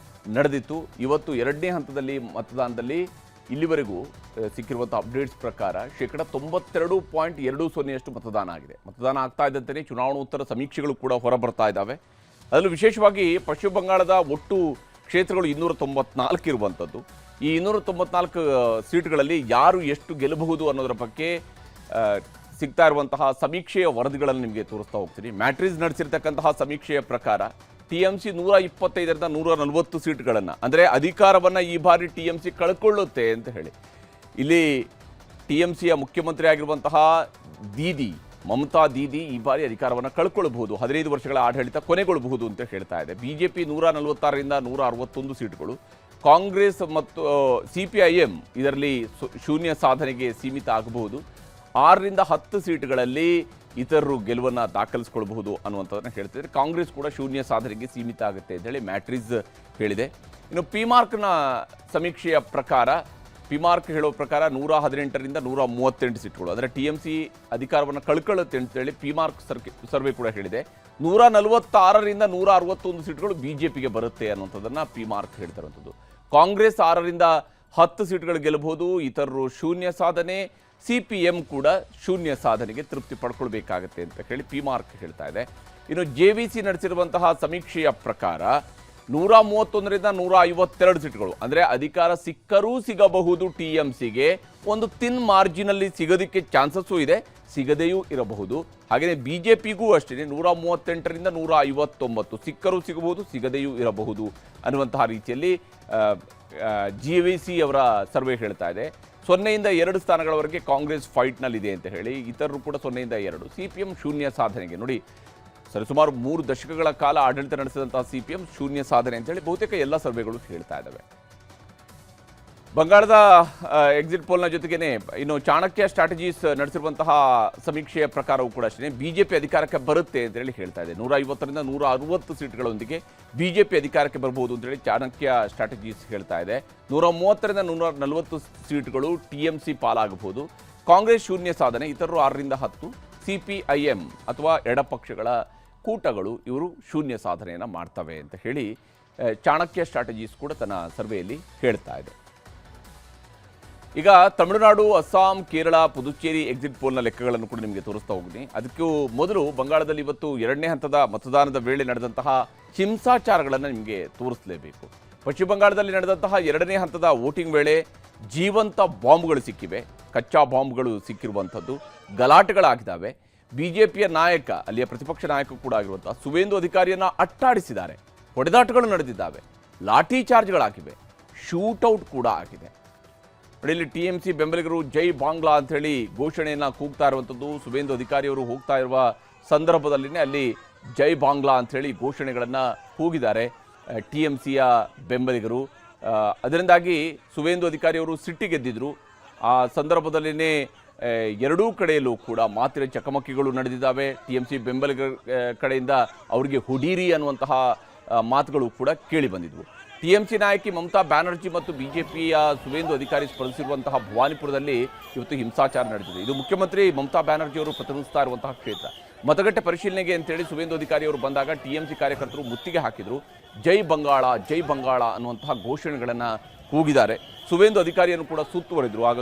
ನಡೆದಿತ್ತು. ಇವತ್ತು ಎರಡನೇ ಹಂತದಲ್ಲಿ ಮತದಾನದಲ್ಲಿ ಇಲ್ಲಿವರೆಗೂ ಸಿಕ್ಕಿರುವಂಥ ಅಪ್ಡೇಟ್ಸ್ ಪ್ರಕಾರ 92.20% ಮತದಾನ ಆಗಿದೆ. ಮತದಾನ ಆಗ್ತಾ ಇದ್ದಂತೆಯೇ ಚುನಾವಣೋತ್ತರ ಸಮೀಕ್ಷೆಗಳು ಕೂಡ ಹೊರಬರ್ತಾ ಇದ್ದಾವೆ. ಅದರಲ್ಲೂ ವಿಶೇಷವಾಗಿ ಪಶ್ಚಿಮ ಬಂಗಾಳದ ಒಟ್ಟು ಕ್ಷೇತ್ರಗಳು 294 ಇರುವಂಥದ್ದು. ಈ 294 ಸೀಟ್ಗಳಲ್ಲಿ ಯಾರು ಎಷ್ಟು ಗೆಲ್ಲಬಹುದು ಅನ್ನೋದರ ಬಗ್ಗೆ ಸಿಗ್ತಾ ಇರುವಂತಹ ಸಮೀಕ್ಷೆಯ ವರದಿಗಳನ್ನು ನಿಮಗೆ ತೋರಿಸ್ತಾ ಹೋಗ್ತೀನಿ. ಮ್ಯಾಟ್ರಿಸ್ ನಡೆಸಿರ್ತಕ್ಕಂತಹ ಸಮೀಕ್ಷೆಯ ಪ್ರಕಾರ TMC 125ರಿಂದ 140 ಸೀಟ್ಗಳನ್ನು, ಅಂದರೆ ಅಧಿಕಾರವನ್ನು ಈ ಬಾರಿ TMC ಕಳ್ಕೊಳ್ಳುತ್ತೆ ಅಂತ ಹೇಳಿ. ಇಲ್ಲಿ TMCಯ ಮುಖ್ಯಮಂತ್ರಿ ಆಗಿರುವಂತಹ ದೀದಿ ಮಮತಾ ದೀದಿ ಈ ಬಾರಿ ಅಧಿಕಾರವನ್ನು ಕಳ್ಕೊಳ್ಬಹುದು, 15 ವರ್ಷಗಳ ಆಡಳಿತ ಕೊನೆಗೊಳ್ಳಬಹುದು ಅಂತ ಹೇಳ್ತಾ ಇದೆ. BJP 146ರಿಂದ 161 ಸೀಟ್ಗಳು, ಕಾಂಗ್ರೆಸ್ ಮತ್ತು CPIM ಇದರಲ್ಲಿ ಶೂನ್ಯ ಸಾಧನೆಗೆ ಸೀಮಿತ ಆಗಬಹುದು. 6ರಿಂದ 10 ಸೀಟ್ಗಳಲ್ಲಿ ಇತರರು ಗೆಲುವನ್ನು ದಾಖಲಿಸಿಕೊಳ್ಳಬಹುದು ಅನ್ನುವಂಥದ್ದನ್ನು ಹೇಳ್ತಿದ್ದಾರೆ. ಕಾಂಗ್ರೆಸ್ ಕೂಡ ಶೂನ್ಯ ಸಾಧನೆಗೆ ಸೀಮಿತ ಆಗುತ್ತೆ ಅಂತ ಹೇಳಿ ಮ್ಯಾಟ್ರಿಸ್ ಹೇಳಿದೆ. ಇನ್ನು ಪಿಮಾರ್ಕ್ನ ಸಮೀಕ್ಷೆಯ ಪ್ರಕಾರ, ಪಿಮಾರ್ಕ್ ಹೇಳೋ ಪ್ರಕಾರ 118ರಿಂದ 138 ಸೀಟ್ಗಳು, ಅಂದರೆ TMC ಅಧಿಕಾರವನ್ನು ಕಳ್ಕೊಳ್ಳುತ್ತೆ ಅಂತೇಳಿ ಪಿಮಾರ್ಕ್ ಸರ್ವೆ ಕೂಡ ಹೇಳಿದೆ. 146ರಿಂದ 161 ಸೀಟ್ಗಳು BJPಗೆ ಬರುತ್ತೆ ಅನ್ನುವಂಥದ್ದನ್ನು ಪಿಮಾರ್ಕ್ ಹೇಳ್ತಿರುವಂಥದ್ದು. ಕಾಂಗ್ರೆಸ್ 6ರಿಂದ 10 ಸೀಟ್ಗಳು ಗೆಲ್ಲಬಹುದು, ಇತರರು ಶೂನ್ಯ ಸಾಧನೆ, CPM ಕೂಡ ಶೂನ್ಯ ಸಾಧನೆಗೆ ತೃಪ್ತಿ ಪಡ್ಕೊಳ್ಬೇಕಾಗತ್ತೆ ಅಂತ ಹೇಳಿ ಪಿಮಾರ್ಕ್ ಹೇಳ್ತಾ ಇದೆ. ಇನ್ನು JVC ನಡೆಸಿರುವಂತಹ ಸಮೀಕ್ಷೆಯ ಪ್ರಕಾರ 131ರಿಂದ 152 ಸೀಟ್ಗಳು, ಅಂದರೆ ಅಧಿಕಾರ ಸಿಕ್ಕರೂ ಸಿಗಬಹುದು TMCಗೆ, ಒಂದು ತಿನ್ ಮಾರ್ಜಿನಲ್ಲಿ ಸಿಗೋದಕ್ಕೆ ಚಾನ್ಸಸ್ಸು ಇದೆ, ಸಿಗದೆಯೂ ಇರಬಹುದು. ಹಾಗೆಯೇ BJPಗೂ ಅಷ್ಟೇ 138ರಿಂದ 159 ಸಿಕ್ಕರೂ ಸಿಗಬಹುದು, ಸಿಗದೆಯೂ ಇರಬಹುದು ಅನ್ನುವಂತಹ ರೀತಿಯಲ್ಲಿ JVC ಅವರ ಸರ್ವೆ ಹೇಳ್ತಾ ಇದೆ. 0ಯಿಂದ 2 ಸ್ಥಾನಗಳವರೆಗೆ ಕಾಂಗ್ರೆಸ್ ಫೈಟ್ನಲ್ಲಿದೆ ಅಂತ ಹೇಳಿ, ಇತರರು ಕೂಡ 0ಯಿಂದ 2. CPM ಶೂನ್ಯ ಸಾಧನೆಗೆ, ನೋಡಿ ಸರಿಸುಮಾರು 3 ದಶಕಗಳ ಕಾಲ ಆಡಳಿತ ನಡೆಸಿದಂತಹ CPM ಶೂನ್ಯ ಸಾಧನೆ ಅಂತೇಳಿ ಬಹುತೇಕ ಎಲ್ಲ ಸರ್ವೆಗಳು ಹೇಳ್ತಾ ಇದ್ದಾವೆ. ಬಂಗಾಳದ ಎಕ್ಸಿಟ್ ಪೋಲ್ನ ಜೊತೆಗೇನೆ ಇನ್ನು ಚಾಣಕ್ಯ ಸ್ಟ್ರಾಟಜೀಸ್ ನಡೆಸಿರುವಂತಹ ಸಮೀಕ್ಷೆಯ ಪ್ರಕಾರವೂ ಕೂಡ ಅಷ್ಟೇ BJP ಅಧಿಕಾರಕ್ಕೆ ಬರುತ್ತೆ ಅಂತೇಳಿ ಹೇಳ್ತಾ ಇದೆ. 150ರಿಂದ 160 ಸೀಟ್ಗಳೊಂದಿಗೆ BJP ಅಧಿಕಾರಕ್ಕೆ ಬರಬಹುದು ಅಂತೇಳಿ ಚಾಣಕ್ಯ ಸ್ಟ್ರಾಟಜೀಸ್ ಹೇಳ್ತಾ ಇದೆ. 130ರಿಂದ 140 ಸೀಟ್ಗಳು TMC ಪಾಲಾಗಬಹುದು. ಕಾಂಗ್ರೆಸ್ ಶೂನ್ಯ ಸಾಧನೆ, ಇತರರು 6ರಿಂದ 10, CPIM ಅಥವಾ ಎಡಪಕ್ಷಗಳ ಕೂಟಗಳು ಇವರು ಶೂನ್ಯ ಸಾಧನೆಯನ್ನು ಮಾಡ್ತವೆ ಅಂತ ಹೇಳಿ ಚಾಣಕ್ಯ ಸ್ಟ್ರಾಟಜೀಸ್ ಕೂಡ ತನ್ನ ಸರ್ವೆಯಲ್ಲಿ ಹೇಳ್ತಾ ಇದೆ. ಈಗ ತಮಿಳುನಾಡು, ಅಸ್ಸಾಂ, ಕೇರಳ, ಪುದುಚೇರಿ ಎಕ್ಸಿಟ್ ಪೋಲ್ನ ಲೆಕ್ಕಗಳನ್ನು ಕೂಡ ನಿಮಗೆ ತೋರಿಸ್ತಾ ಹೋಗ್ತೀನಿ. ಅದಕ್ಕೂ ಮೊದಲು ಬಂಗಾಳದಲ್ಲಿ ಇವತ್ತು 2ನೇ ಹಂತದ ಮತದಾನದ ವೇಳೆ ನಡೆದಂತಹ ಹಿಂಸಾಚಾರಗಳನ್ನು ನಿಮಗೆ ತೋರಿಸಲೇಬೇಕು. ಪಶ್ಚಿಮ ಬಂಗಾಳದಲ್ಲಿ ನಡೆದಂತಹ 2ನೇ ಹಂತದ ವೋಟಿಂಗ್ ವೇಳೆ ಜೀವಂತ ಬಾಂಬ್ಗಳು ಸಿಕ್ಕಿವೆ, ಕಚ್ಚಾ ಬಾಂಬ್ಗಳು ಸಿಕ್ಕಿರುವಂಥದ್ದು, ಗಲಾಟೆಗಳಾಗಿದ್ದಾವೆ. BJPಯ ನಾಯಕ, ಅಲ್ಲಿಯ ಪ್ರತಿಪಕ್ಷ ನಾಯಕ ಕೂಡ ಆಗಿರುವಂತಹ ಸುವೇಂದು ಅಧಿಕಾರಿಯನ್ನು ಅಟ್ಟಾಡಿಸಿದ್ದಾರೆ, ಹೊಡೆದಾಟಗಳು ನಡೆದಿದ್ದಾವೆ, ಲಾಠಿ ಚಾರ್ಜ್ಗಳಾಗಿವೆ, ಶೂಟೌಟ್ ಕೂಡ ಆಗಿದೆ. ಇಲ್ಲಿ TMC ಬೆಂಬಲಿಗರು ಜೈ ಬಾಂಗ್ಲಾ ಅಂಥೇಳಿ ಘೋಷಣೆಯನ್ನು ಕೂಗ್ತಾ ಇರುವಂಥದ್ದು. ಸುವೇಂದು ಅಧಿಕಾರಿಯವರು ಹೋಗ್ತಾ ಇರುವ ಸಂದರ್ಭದಲ್ಲಿನೇ ಅಲ್ಲಿ ಜೈ ಬಾಂಗ್ಲಾ ಅಂಥೇಳಿ ಘೋಷಣೆಗಳನ್ನು ಕೂಗಿದ್ದಾರೆ TMCಯ ಬೆಂಬಲಿಗರು. ಅದರಿಂದಾಗಿ ಸುವೇಂದು ಅಧಿಕಾರಿಯವರು ಸಿಟ್ಟಿಗೆದ್ದಿದ್ರು. ಆ ಸಂದರ್ಭದಲ್ಲಿನೇ ಎರಡೂ ಕಡೆಯಲ್ಲೂ ಕೂಡ ಮಾತಿನ ಚಕಮಕಿಗಳು ನಡೆದಿದ್ದಾವೆ. TMC ಬೆಂಬಲಿಗರ ಕಡೆಯಿಂದ ಅವರಿಗೆ ಹುಡೀರಿ ಅನ್ನುವಂತಹ ಮಾತುಗಳು ಕೂಡ ಕೇಳಿ ಬಂದಿದ್ವು. TMC ನಾಯಕಿ ಮಮತಾ ಬ್ಯಾನರ್ಜಿ ಮತ್ತು BJPಯ ಸುವೇಂದು ಅಧಿಕಾರಿ ಸ್ಪರ್ಧಿಸಿರುವಂತಹ ಭವಾನಿಪುರದಲ್ಲಿ ಇವತ್ತು ಹಿಂಸಾಚಾರ ನಡೆದಿದೆ. ಇದು ಮುಖ್ಯಮಂತ್ರಿ ಮಮತಾ ಬ್ಯಾನರ್ಜಿ ಅವರು ಪ್ರತಿನಿಧಿಸ್ತಾ ಇರುವಂತಹ ಕ್ಷೇತ್ರ. ಮತಗಟ್ಟೆ ಪರಿಶೀಲನೆಗೆ ಅಂತೇಳಿ ಸುವೇಂದು ಅಧಿಕಾರಿಯವರು ಬಂದಾಗ TMC ಕಾರ್ಯಕರ್ತರು ಮುತ್ತಿಗೆ ಹಾಕಿದರು. ಜೈ ಬಂಗಾಳ, ಜೈ ಬಂಗಾಳ ಅನ್ನುವಂತಹ ಘೋಷಣೆಗಳನ್ನು ಕೂಗಿದ್ದಾರೆ. ಸುವೇಂದು ಅಧಿಕಾರಿಯನ್ನು ಕೂಡ ಸುತ್ತುವರಿದ್ರು. ಆಗ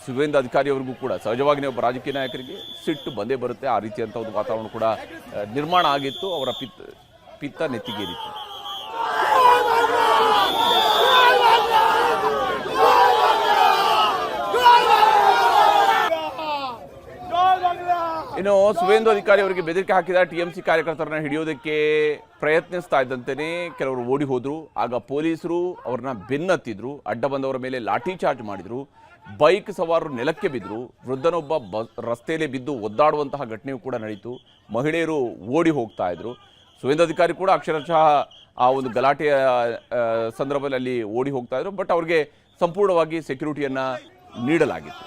ಸುವೇಂದು ಅಧಿಕಾರಿಯವರಿಗೂ ಕೂಡ ಸಹಜವಾಗಿ ಒಬ್ಬ ರಾಜಕೀಯ ನಾಯಕರಿಗೆ ಸಿಟ್ಟು ಬಂದೇ ಬರುತ್ತೆ. ಆ ರೀತಿಯಂಥ ಒಂದು ವಾತಾವರಣ ಕೂಡ ನಿರ್ಮಾಣ ಆಗಿತ್ತು. ಅವರ ಪಿತ್ತ ನೆತ್ತಿಗೇರಿತ್ತು. ಇನ್ನು ಸುವೇಂದು ಅಧಿಕಾರಿ ಅವರಿಗೆ ಬೆದರಿಕೆ ಹಾಕಿದ TMC ಕಾರ್ಯಕರ್ತರನ್ನ ಹಿಡಿಯೋದಕ್ಕೆ ಪ್ರಯತ್ನಿಸ್ತಾ ಇದ್ದಂತೆಯೇ ಕೆಲವರು ಓಡಿ ಹೋದ್ರು. ಆಗ ಪೊಲೀಸರು ಅವ್ರನ್ನ ಬೆನ್ನತ್ತಿದ್ರು, ಅಡ್ಡ ಬಂದವರ ಮೇಲೆ ಲಾಠಿ ಚಾರ್ಜ್ ಮಾಡಿದ್ರು, ಬೈಕ್ ಸವಾರರು ನೆಲಕ್ಕೆ ಬಿದ್ದರು, ವೃದ್ಧನೊಬ್ಬ ರಸ್ತೆಯಲ್ಲಿ ಬಿದ್ದು ಒದ್ದಾಡುವಂತಹ ಘಟನೆಯೂ ಕೂಡ ನಡೀತು. ಮಹಿಳೆಯರು ಓಡಿ ಹೋಗ್ತಾ ಇದ್ರು. ಸುವೇಂದು ಅಧಿಕಾರಿ ಕೂಡ ಅಕ್ಷರಶಃ ಆ ಒಂದು ಗಲಾಟೆಯ ಸಂದರ್ಭದಲ್ಲಿ ಅಲ್ಲಿ ಓಡಿ ಹೋಗ್ತಾ ಇದ್ರು. ಬಟ್ ಅವ್ರಿಗೆ ಸಂಪೂರ್ಣವಾಗಿ ಸೆಕ್ಯೂರಿಟಿಯನ್ನ ನೀಡಲಾಗಿತ್ತು.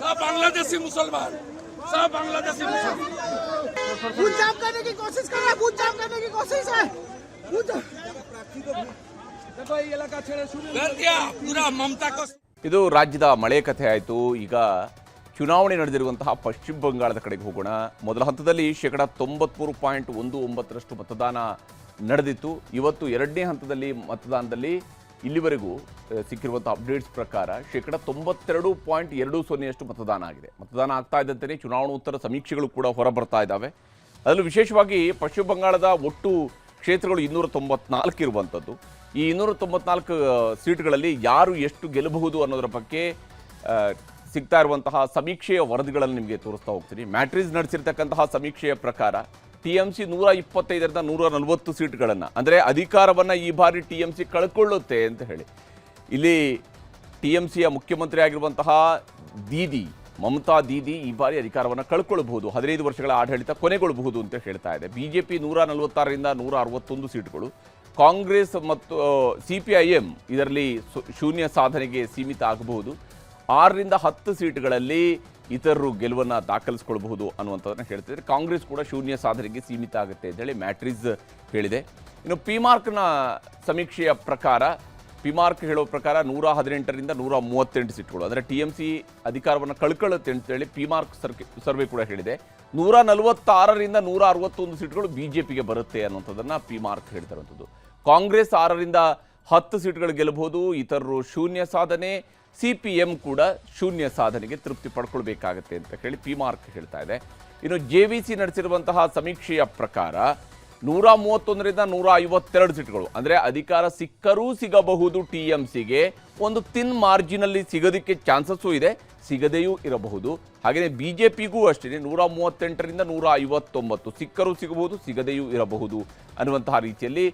सब बांग्लादेशी मुसलमान, सब बांग्लादेशी मुसलमान बूथ जाम करने की कोशिश कर रहा है, बूथ जाम करने की कोशिश है। देखो ये इलाका छेड़े शुरू कर दिया पूरा ममता को। ಇದು ರಾಜ್ಯದ ಮಳೆ ಕಥೆ ಆಯಿತು. ಈಗ ಚುನಾವಣೆ ನಡೆದಿರುವಂತಹ ಪಶ್ಚಿಮ ಬಂಗಾಳದ ಕಡೆಗೆ ಹೋಗೋಣ. ಮೊದಲ ಹಂತದಲ್ಲಿ 93.19% ಮತದಾನ ನಡೆದಿತ್ತು. ಇವತ್ತು ಎರಡನೇ ಹಂತದಲ್ಲಿ ಮತದಾನದಲ್ಲಿ ಇಲ್ಲಿವರೆಗೂ ಸಿಕ್ಕಿರುವಂಥ ಅಪ್ಡೇಟ್ಸ್ ಪ್ರಕಾರ 92.20% ಮತದಾನ ಆಗಿದೆ. ಮತದಾನ ಆಗ್ತಾ ಇದ್ದಂತೆಯೇ ಚುನಾವಣೋತ್ತರ ಸಮೀಕ್ಷೆಗಳು ಕೂಡ ಹೊರಬರ್ತಾ ಇದ್ದಾವೆ. ಅದರಲ್ಲೂ ವಿಶೇಷವಾಗಿ ಪಶ್ಚಿಮ ಬಂಗಾಳದ ಒಟ್ಟು ಕ್ಷೇತ್ರಗಳು 294 ಇರುವಂಥದ್ದು. ಈ 294 ಸೀಟ್ಗಳಲ್ಲಿ ಯಾರು ಎಷ್ಟು ಗೆಲ್ಲಬಹುದು ಅನ್ನೋದರ ಬಗ್ಗೆ ಸಿಗ್ತಾ ಇರುವಂತಹ ಸಮೀಕ್ಷೆಯ ವರದಿಗಳನ್ನು ನಿಮಗೆ ತೋರಿಸ್ತಾ ಹೋಗ್ತೀನಿ. ಮ್ಯಾಟ್ರಿಸ್ ನಡೆಸಿರ್ತಕ್ಕಂತಹ ಸಮೀಕ್ಷೆಯ ಪ್ರಕಾರ TMC 125ರಿಂದ 140 ಸೀಟ್ಗಳನ್ನು, ಅಂದರೆ ಅಧಿಕಾರವನ್ನು ಈ ಬಾರಿ TMC ಕಳ್ಕೊಳ್ಳುತ್ತೆ ಅಂತ ಹೇಳಿ. ಇಲ್ಲಿ TMCಯ ಮುಖ್ಯಮಂತ್ರಿ ಆಗಿರುವಂತಹ ದೀದಿ ಮಮತಾ ದೀದಿ ಈ ಬಾರಿ ಅಧಿಕಾರವನ್ನು ಕಳ್ಕೊಳ್ಬಹುದು, 15 ವರ್ಷಗಳ ಆಡಳಿತ ಕೊನೆಗೊಳ್ಳಬಹುದು ಅಂತ ಹೇಳ್ತಾ ಇದೆ. BJP 146ರಿಂದ 161 ಸೀಟ್ಗಳು, ಕಾಂಗ್ರೆಸ್ ಮತ್ತು CPIM ಇದರಲ್ಲಿ ಶೂನ್ಯ ಸಾಧನೆಗೆ ಸೀಮಿತ ಆಗಬಹುದು. 6ರಿಂದ 10 ಸೀಟ್ಗಳಲ್ಲಿ ಇತರರು ಗೆಲುವನ್ನು ದಾಖಲಿಸಿಕೊಳ್ಳಬಹುದು ಅನ್ನುವಂಥದ್ದನ್ನು ಹೇಳ್ತಿದ್ದಾರೆ. ಕಾಂಗ್ರೆಸ್ ಕೂಡ ಶೂನ್ಯ ಸಾಧನೆಗೆ ಸೀಮಿತ ಆಗುತ್ತೆ ಅಂತೇಳಿ ಮ್ಯಾಟ್ರಿಸ್ ಹೇಳಿದೆ. ಇನ್ನು ಪಿಮಾರ್ಕ್ನ ಸಮೀಕ್ಷೆಯ ಪ್ರಕಾರ, ಪಿಮಾರ್ಕ್ ಹೇಳೋ ಪ್ರಕಾರ 118ರಿಂದ 138 ಸೀಟ್ಗಳು, ಅಂದರೆ TMC ಅಧಿಕಾರವನ್ನು ಕಳ್ಕೊಳ್ಳುತ್ತೆ ಅಂತೇಳಿ ಪಿಮಾರ್ಕ್ ಸರ್ವೆ ಕೂಡ ಹೇಳಿದೆ. 146ರಿಂದ 161 ಸೀಟ್ಗಳು BJPಗೆ ಬರುತ್ತೆ ಅನ್ನುವಂಥದ್ದನ್ನು ಪಿಮಾರ್ಕ್ ಹೇಳ್ತಿರುವಂಥದ್ದು. ಕಾಂಗ್ರೆಸ್ 6ರಿಂದ 10 ಸೀಟ್ಗಳು ಗೆಲ್ಲಬಹುದು, ಇತರರು ಶೂನ್ಯ ಸಾಧನೆ, CPM ಕೂಡ ಶೂನ್ಯ ಸಾಧನೆಗೆ ತೃಪ್ತಿ ಪಡ್ಕೊಳ್ಬೇಕಾಗತ್ತೆ ಅಂತ ಹೇಳಿ ಪಿಮಾರ್ಕ್ ಹೇಳ್ತಾ ಇದೆ. ಇನ್ನು JVC ನಡೆಸಿರುವಂತಹ ಸಮೀಕ್ಷೆಯ ಪ್ರಕಾರ 131ರಿಂದ 152 ಸೀಟ್ಗಳು, ಅಂದರೆ ಅಧಿಕಾರ ಸಿಕ್ಕರೂ ಸಿಗಬಹುದು TMCಗೆ, ಒಂದು ತಿನ್ ಮಾರ್ಜಿನಲ್ಲಿ ಸಿಗೋದಕ್ಕೆ ಚಾನ್ಸಸ್ಸು ಇದೆ, ಸಿಗದೆಯೂ ಇರಬಹುದು. ಹಾಗೆಯೇ BJPಗೂ ಅಷ್ಟೇ 138ರಿಂದ 159 ಸಿಕ್ಕರೂ ಸಿಗಬಹುದು, ಸಿಗದೆಯೂ ಇರಬಹುದು ಅನ್ನುವಂತಹ ರೀತಿಯಲ್ಲಿ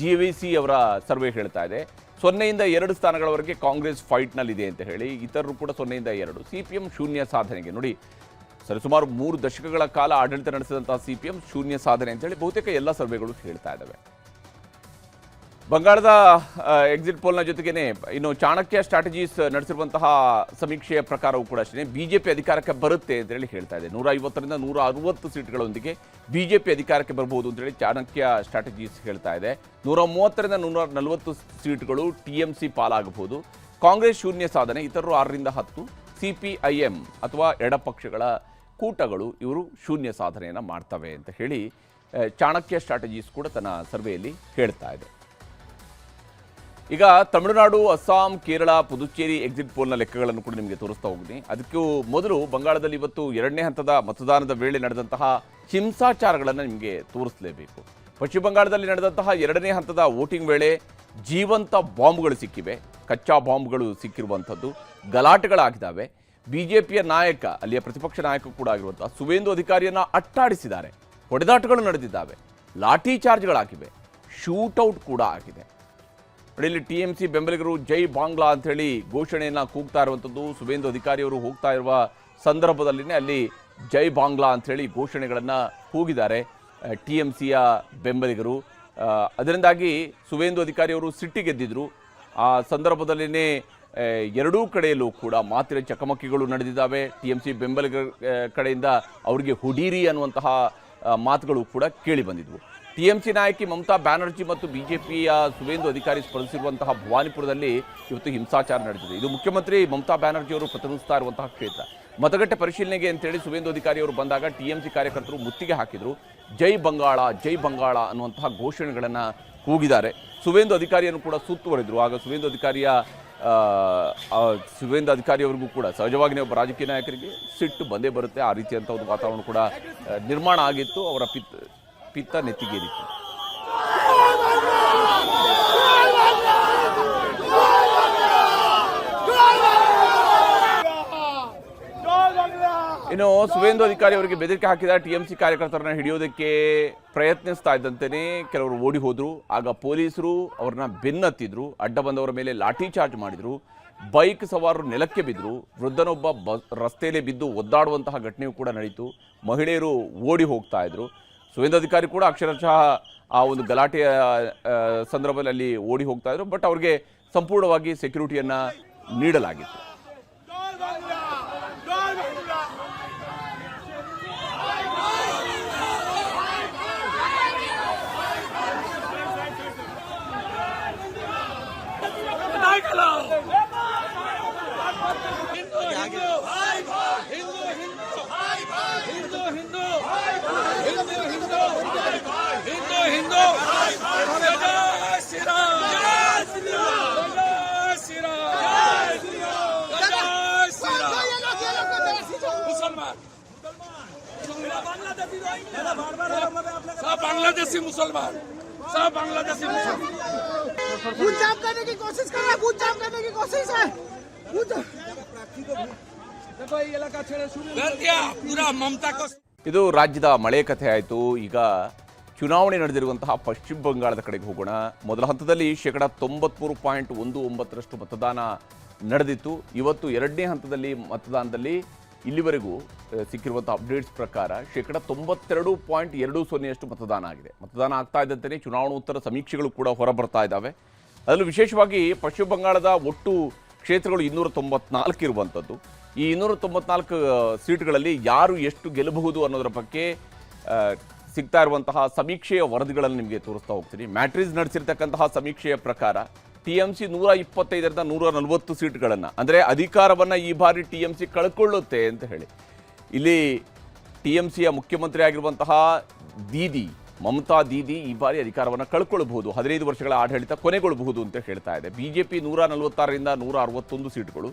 JVC ಅವರ ಸರ್ವೆ ಹೇಳ್ತಾ ಇದೆ. 0ಯಿಂದ 2 ಸ್ಥಾನಗಳವರೆಗೆ ಕಾಂಗ್ರೆಸ್ ಫೈಟ್ನಲ್ಲಿದೆ ಅಂತ ಹೇಳಿ, ಇತರರು ಕೂಡ 0ಯಿಂದ 2. CPM ಶೂನ್ಯ ಸಾಧನೆಗೆ, ನೋಡಿ ಸರಿಸುಮಾರು 3 ದಶಕಗಳ ಕಾಲ ಆಡಳಿತ ನಡೆಸಿದಂತಹ CPM ಶೂನ್ಯ ಸಾಧನೆ ಅಂತೇಳಿ ಬಹುತೇಕ ಎಲ್ಲ ಸರ್ವೆಗಳು ಹೇಳ್ತಾ ಇದ್ದಾವೆ. ಬಂಗಾಳದ ಎಕ್ಸಿಟ್ ಪೋಲ್ನ ಜೊತೆಗೇನೆ ಇನ್ನು ಚಾಣಕ್ಯ ಸ್ಟ್ರಾಟಜೀಸ್ ನಡೆಸಿರುವಂತಹ ಸಮೀಕ್ಷೆಯ ಪ್ರಕಾರವೂ ಕೂಡ ಅಷ್ಟೇ BJP ಅಧಿಕಾರಕ್ಕೆ ಬರುತ್ತೆ ಅಂತೇಳಿ ಹೇಳ್ತಾ ಇದೆ. 150ರಿಂದ 160 ಸೀಟ್ಗಳೊಂದಿಗೆ BJP ಅಧಿಕಾರಕ್ಕೆ ಬರಬಹುದು ಅಂತೇಳಿ ಚಾಣಕ್ಯ ಸ್ಟ್ರಾಟಜೀಸ್ ಹೇಳ್ತಾ ಇದೆ. 130ರಿಂದ 140 ಸೀಟ್ಗಳು TMC ಪಾಲಾಗಬಹುದು. ಕಾಂಗ್ರೆಸ್ ಶೂನ್ಯ ಸಾಧನೆ, ಇತರರು 6ರಿಂದ 10, CPIM ಅಥವಾ ಎಡಪಕ್ಷಗಳ ಕೂಟಗಳು ಇವರು ಶೂನ್ಯ ಸಾಧನೆಯನ್ನು ಮಾಡ್ತವೆ ಅಂತ ಹೇಳಿ ಚಾಣಕ್ಯ ಸ್ಟ್ರಾಟಜೀಸ್ ಕೂಡ ತನ್ನ ಸರ್ವೆಯಲ್ಲಿ ಹೇಳ್ತಾ ಇದೆ. ಈಗ ತಮಿಳುನಾಡು, ಅಸ್ಸಾಂ, ಕೇರಳ, ಪುದುಚೇರಿ ಎಕ್ಸಿಟ್ ಪೋಲ್ನ ಲೆಕ್ಕಗಳನ್ನು ಕೂಡ ನಿಮಗೆ ತೋರಿಸ್ತಾ ಹೋಗ್ತೀನಿ. ಅದಕ್ಕೂ ಮೊದಲು ಬಂಗಾಳದಲ್ಲಿ ಇವತ್ತು ಎರಡನೇ ಹಂತದ ಮತದಾನದ ವೇಳೆ ನಡೆದಂತಹ ಹಿಂಸಾಚಾರಗಳನ್ನು ನಿಮಗೆ ತೋರಿಸಲೇಬೇಕು. ಪಶ್ಚಿಮ ಬಂಗಾಳದಲ್ಲಿ ನಡೆದಂತಹ ಎರಡನೇ ಹಂತದ ವೋಟಿಂಗ್ ವೇಳೆ ಜೀವಂತ ಬಾಂಬ್ಗಳು ಸಿಕ್ಕಿವೆ, ಕಚ್ಚಾ ಬಾಂಬ್ಗಳು ಸಿಕ್ಕಿರುವಂಥದ್ದು, ಗಲಾಟೆಗಳಾಗಿದ್ದಾವೆ. BJPಯ ನಾಯಕ, ಅಲ್ಲಿಯ ಪ್ರತಿಪಕ್ಷ ನಾಯಕ ಕೂಡ ಆಗಿರುವಂತಹ ಸುವೇಂದು ಅಧಿಕಾರಿಯನ್ನು ಅಟ್ಟಾಡಿಸಿದ್ದಾರೆ, ಹೊಡೆದಾಟಗಳು ನಡೆದಿದ್ದಾವೆ, ಲಾಠಿ ಚಾರ್ಜ್ಗಳಾಗಿವೆ, ಶೂಟೌಟ್ ಕೂಡ ಆಗಿದೆ. ನೋಡಿ, ಇಲ್ಲಿ TMC ಬೆಂಬಲಿಗರು ಜೈ ಬಾಂಗ್ಲಾ ಅಂಥೇಳಿ ಘೋಷಣೆಯನ್ನು ಕೂಗ್ತಾ ಇರುವಂಥದ್ದು. ಸುವೇಂದು ಅಧಿಕಾರಿಯವರು ಹೋಗ್ತಾ ಇರುವ ಸಂದರ್ಭದಲ್ಲಿನೇ ಅಲ್ಲಿ ಜೈ ಬಾಂಗ್ಲಾ ಅಂಥೇಳಿ ಘೋಷಣೆಗಳನ್ನು ಕೂಗಿದ್ದಾರೆ TMCಯ ಬೆಂಬಲಿಗರು. ಅದರಿಂದಾಗಿ ಸುವೇಂದು ಅಧಿಕಾರಿಯವರು ಸಿಟ್ಟಿಗೆದ್ದಿದ್ರು. ಆ ಸಂದರ್ಭದಲ್ಲಿನೇ ಎರಡೂ ಕಡೆಯಲ್ಲೂ ಕೂಡ ಮಾತಿನ ಚಕಮಕಿಗಳು ನಡೆದಿದ್ದಾವೆ. TMC ಬೆಂಬಲಿಗರ ಕಡೆಯಿಂದ ಅವರಿಗೆ ಹುಡೀರಿ ಅನ್ನುವಂತಹ ಮಾತುಗಳು ಕೂಡ ಕೇಳಿ ಬಂದಿದ್ವು. TMC ನಾಯಕಿ ಮಮತಾ ಬ್ಯಾನರ್ಜಿ ಮತ್ತು BJPಯ ಸುವೇಂದು ಅಧಿಕಾರಿ ಸ್ಪರ್ಧಿಸಿರುವಂತಹ ಭವಾನಿಪುರದಲ್ಲಿ ಇವತ್ತು ಹಿಂಸಾಚಾರ ನಡೆದಿದೆ. ಇದು ಮುಖ್ಯಮಂತ್ರಿ ಮಮತಾ ಬ್ಯಾನರ್ಜಿ ಅವರು ಪ್ರತಿನಿಧಿಸ್ತಾ ಇರುವಂತಹ ಕ್ಷೇತ್ರ. ಮತಗಟ್ಟೆ ಪರಿಶೀಲನೆಗೆ ಅಂತೇಳಿ ಸುವೇಂದು ಅಧಿಕಾರಿ ಅವರು ಬಂದಾಗ TMC ಕಾರ್ಯಕರ್ತರು ಮುತ್ತಿಗೆ ಹಾಕಿದರು. ಜೈ ಬಂಗಾಳ, ಜೈ ಬಂಗಾಳ ಅನ್ನುವಂತಹ ಘೋಷಣೆಗಳನ್ನು ಕೂಗಿದ್ದಾರೆ. ಸುವೇಂದು ಅಧಿಕಾರಿಯನ್ನು ಕೂಡ ಸುತ್ತುವರಿದ್ರು. ಆಗ ಸುವೇಂದು ಅಧಿಕಾರಿಯವರಿಗೂ ಕೂಡ ಸಹಜವಾಗಿ ಒಬ್ಬ ರಾಜಕೀಯ ನಾಯಕರಿಗೆ ಸಿಟ್ಟು ಬಂದೇ ಬರುತ್ತೆ. ಆ ರೀತಿಯಂಥ ಒಂದು ವಾತಾವರಣ ಕೂಡ ನಿರ್ಮಾಣ ಆಗಿತ್ತು. ಅವರ ಪಿತ್ತ ನೆತ್ತಿಗೇರಿತ್ತು. ಇನ್ನು ಸುವೇಂದು ಅಧಿಕಾರಿ ಅವರಿಗೆ ಬೆದರಿಕೆ ಹಾಕಿದ TMC ಕಾರ್ಯಕರ್ತರನ್ನ ಹಿಡಿಯೋದಕ್ಕೆ ಪ್ರಯತ್ನಿಸ್ತಾ ಇದ್ದಂತೆಯೇ ಕೆಲವರು ಓಡಿ ಹೋದ್ರು. ಆಗ ಪೊಲೀಸರು ಅವ್ರನ್ನ ಬೆನ್ನತ್ತಿದ್ರು, ಅಡ್ಡ ಬಂದವರ ಮೇಲೆ ಲಾಠಿ ಚಾರ್ಜ್ ಮಾಡಿದ್ರು, ಬೈಕ್ ಸವಾರರು ನೆಲಕ್ಕೆ ಬಿದ್ದರು, ವೃದ್ಧನೊಬ್ಬ ರಸ್ತೆಯಲ್ಲೇ ಬಿದ್ದು ಒದ್ದಾಡುವಂತಹ ಘಟನೆಯೂ ಕೂಡ ನಡೀತು. ಮಹಿಳೆಯರು ಓಡಿ ಹೋಗ್ತಾ ಇದ್ರು. ಸುವೇಂದು ಅಧಿಕಾರಿ ಕೂಡ ಅಕ್ಷರಶಃ ಆ ಒಂದು ಗಲಾಟೆಯ ಸಂದರ್ಭದಲ್ಲಿ ಅಲ್ಲಿ ಓಡಿ ಹೋಗ್ತಾ ಇದ್ರು. ಬಟ್ ಅವ್ರಿಗೆ ಸಂಪೂರ್ಣವಾಗಿ ಸೆಕ್ಯೂರಿಟಿಯನ್ನು ನೀಡಲಾಗಿತ್ತು. बांग्लादेशी मुसलमान सब बांग्लादेशी मुसलमान खून जाम करने की कोशिश कर रहा है, खून जाम करने की कोशिश है। देखो ये इलाका छेड़े शुरू कर दिया पूरा ममता को. ಇದು ರಾಜ್ಯದ ಮಳೆ ಕಥೆ ಆಯಿತು. ಈಗ ಚುನಾವಣೆ ನಡೆದಿರುವಂತಹ ಪಶ್ಚಿಮ ಬಂಗಾಳದ ಕಡೆಗೆ ಹೋಗೋಣ. ಮೊದಲ ಹಂತದಲ್ಲಿ 93.19% ಮತದಾನ ನಡೆದಿತ್ತು. ಇವತ್ತು ಎರಡನೇ ಹಂತದಲ್ಲಿ ಮತದಾನದಲ್ಲಿ ಇಲ್ಲಿವರೆಗೂ ಸಿಕ್ಕಿರುವಂಥ ಅಪ್ಡೇಟ್ಸ್ ಪ್ರಕಾರ 92.20% ಮತದಾನ ಆಗಿದೆ. ಮತದಾನ ಆಗ್ತಾ ಇದ್ದಂತೆಯೇ ಚುನಾವಣೋತ್ತರ ಸಮೀಕ್ಷೆಗಳು ಕೂಡ ಹೊರಬರ್ತಾ ಇದ್ದಾವೆ. ಅದರಲ್ಲೂ ವಿಶೇಷವಾಗಿ ಪಶ್ಚಿಮ ಬಂಗಾಳದ ಒಟ್ಟು ಕ್ಷೇತ್ರಗಳು 294 ಇರುವಂಥದ್ದು. ಈ 294 ಸೀಟ್ಗಳಲ್ಲಿ ಯಾರು ಎಷ್ಟು ಗೆಲ್ಲಬಹುದು ಅನ್ನೋದರ ಬಗ್ಗೆ ಸಿಗ್ತಾ ಇರುವಂತಹ ಸಮೀಕ್ಷೆಯ ವರದಿಗಳನ್ನು ನಿಮಗೆ ತೋರಿಸ್ತಾ ಹೋಗ್ತೀನಿ. ಮ್ಯಾಟ್ರಿಸ್ ನಡೆಸಿರ್ತಕ್ಕಂತಹ ಸಮೀಕ್ಷೆಯ ಪ್ರಕಾರ TMC 125ರಿಂದ 140 ಸೀಟ್ಗಳನ್ನು, ಅಂದರೆ ಅಧಿಕಾರವನ್ನು ಈ ಬಾರಿ TMC ಕಳ್ಕೊಳ್ಳುತ್ತೆ ಅಂತ ಹೇಳಿ. ಇಲ್ಲಿ TMCಯ ಮುಖ್ಯಮಂತ್ರಿ ಆಗಿರುವಂತಹ ದೀದಿ ಮಮತಾ ದೀದಿ ಈ ಬಾರಿ ಅಧಿಕಾರವನ್ನು ಕಳ್ಕೊಳ್ಬಹುದು, 15 ವರ್ಷಗಳ ಆಡಳಿತ ಕೊನೆಗೊಳ್ಳಬಹುದು ಅಂತ ಹೇಳ್ತಾ ಇದೆ. BJP 146ರಿಂದ 161 ಸೀಟ್ಗಳು,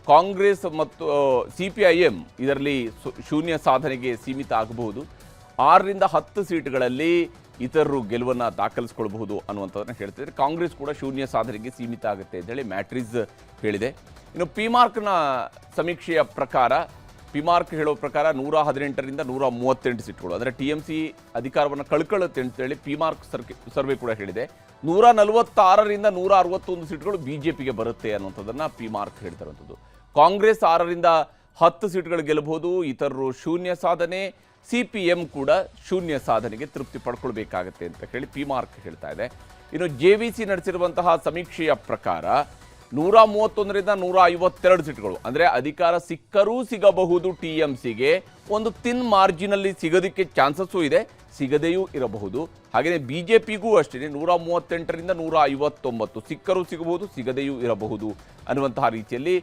ಕಾಂಗ್ರೆಸ್ ಮತ್ತು CPIM ಇದರಲ್ಲಿ ಶೂನ್ಯ ಸಾಧನೆಗೆ ಸೀಮಿತ ಆಗಬಹುದು. 6ರಿಂದ 10 ಸೀಟ್ಗಳಲ್ಲಿ ಇತರರು ಗೆಲುವನ್ನು ದಾಖಲಿಸಿಕೊಳ್ಳಬಹುದು ಅನ್ನುವಂಥದ್ದನ್ನು ಹೇಳ್ತಿದ್ದಾರೆ. ಕಾಂಗ್ರೆಸ್ ಕೂಡ ಶೂನ್ಯ ಸಾಧನೆಗೆ ಸೀಮಿತ ಆಗುತ್ತೆ ಅಂತೇಳಿ ಮ್ಯಾಟ್ರಿಸ್ ಹೇಳಿದೆ. ಇನ್ನು ಪಿಮಾರ್ಕ್ನ ಸಮೀಕ್ಷೆಯ ಪ್ರಕಾರ, ಪಿಮಾರ್ಕ್ ಹೇಳೋ ಪ್ರಕಾರ 118ರಿಂದ 138 ಸೀಟ್ಗಳು, ಅಂದರೆ TMC ಅಧಿಕಾರವನ್ನು ಕಳ್ಕೊಳ್ಳುತ್ತೆ ಅಂತೇಳಿ ಪಿಮಾರ್ಕ್ ಸರ್ವೆ ಕೂಡ ಹೇಳಿದೆ. 146ರಿಂದ 161 ಸೀಟ್ಗಳು BJPಗೆ ಬರುತ್ತೆ ಅನ್ನುವಂಥದ್ದನ್ನು ಪಿಮಾರ್ಕ್ ಹೇಳ್ತಾ ಇರುವಂಥದ್ದು. ಕಾಂಗ್ರೆಸ್ 6ರಿಂದ 10 ಸೀಟ್ಗಳು ಗೆಲ್ಲಬಹುದು, ಇತರರು ಶೂನ್ಯ ಸಾಧನೆ, CPM ಕೂಡ ಶೂನ್ಯ ಸಾಧನೆಗೆ ತೃಪ್ತಿ ಪಡ್ಕೊಳ್ಬೇಕಾಗತ್ತೆ ಅಂತ ಹೇಳಿ ಪಿಮಾರ್ಕ್ ಹೇಳ್ತಾ ಇದೆ. ಇನ್ನು JVC ನಡೆಸಿರುವಂತಹ ಸಮೀಕ್ಷೆಯ ಪ್ರಕಾರ 131ರಿಂದ 152 ಸೀಟ್ಗಳು, ಅಂದರೆ ಅಧಿಕಾರ ಸಿಕ್ಕರೂ ಸಿಗಬಹುದು TMCಗೆ, ಒಂದು ತಿನ್ ಮಾರ್ಜಿನಲ್ಲಿ ಸಿಗೋದಕ್ಕೆ ಚಾನ್ಸಸ್ಸು ಇದೆ, ಸಿಗದೆಯೂ ಇರಬಹುದು. ಹಾಗೆಯೇ BJPಗೂ ಅಷ್ಟೇ 138ರಿಂದ 159 ಸಿಕ್ಕರೂ ಸಿಗಬಹುದು, ಸಿಗದೆಯೂ ಇರಬಹುದು ಅನ್ನುವಂತಹ ರೀತಿಯಲ್ಲಿ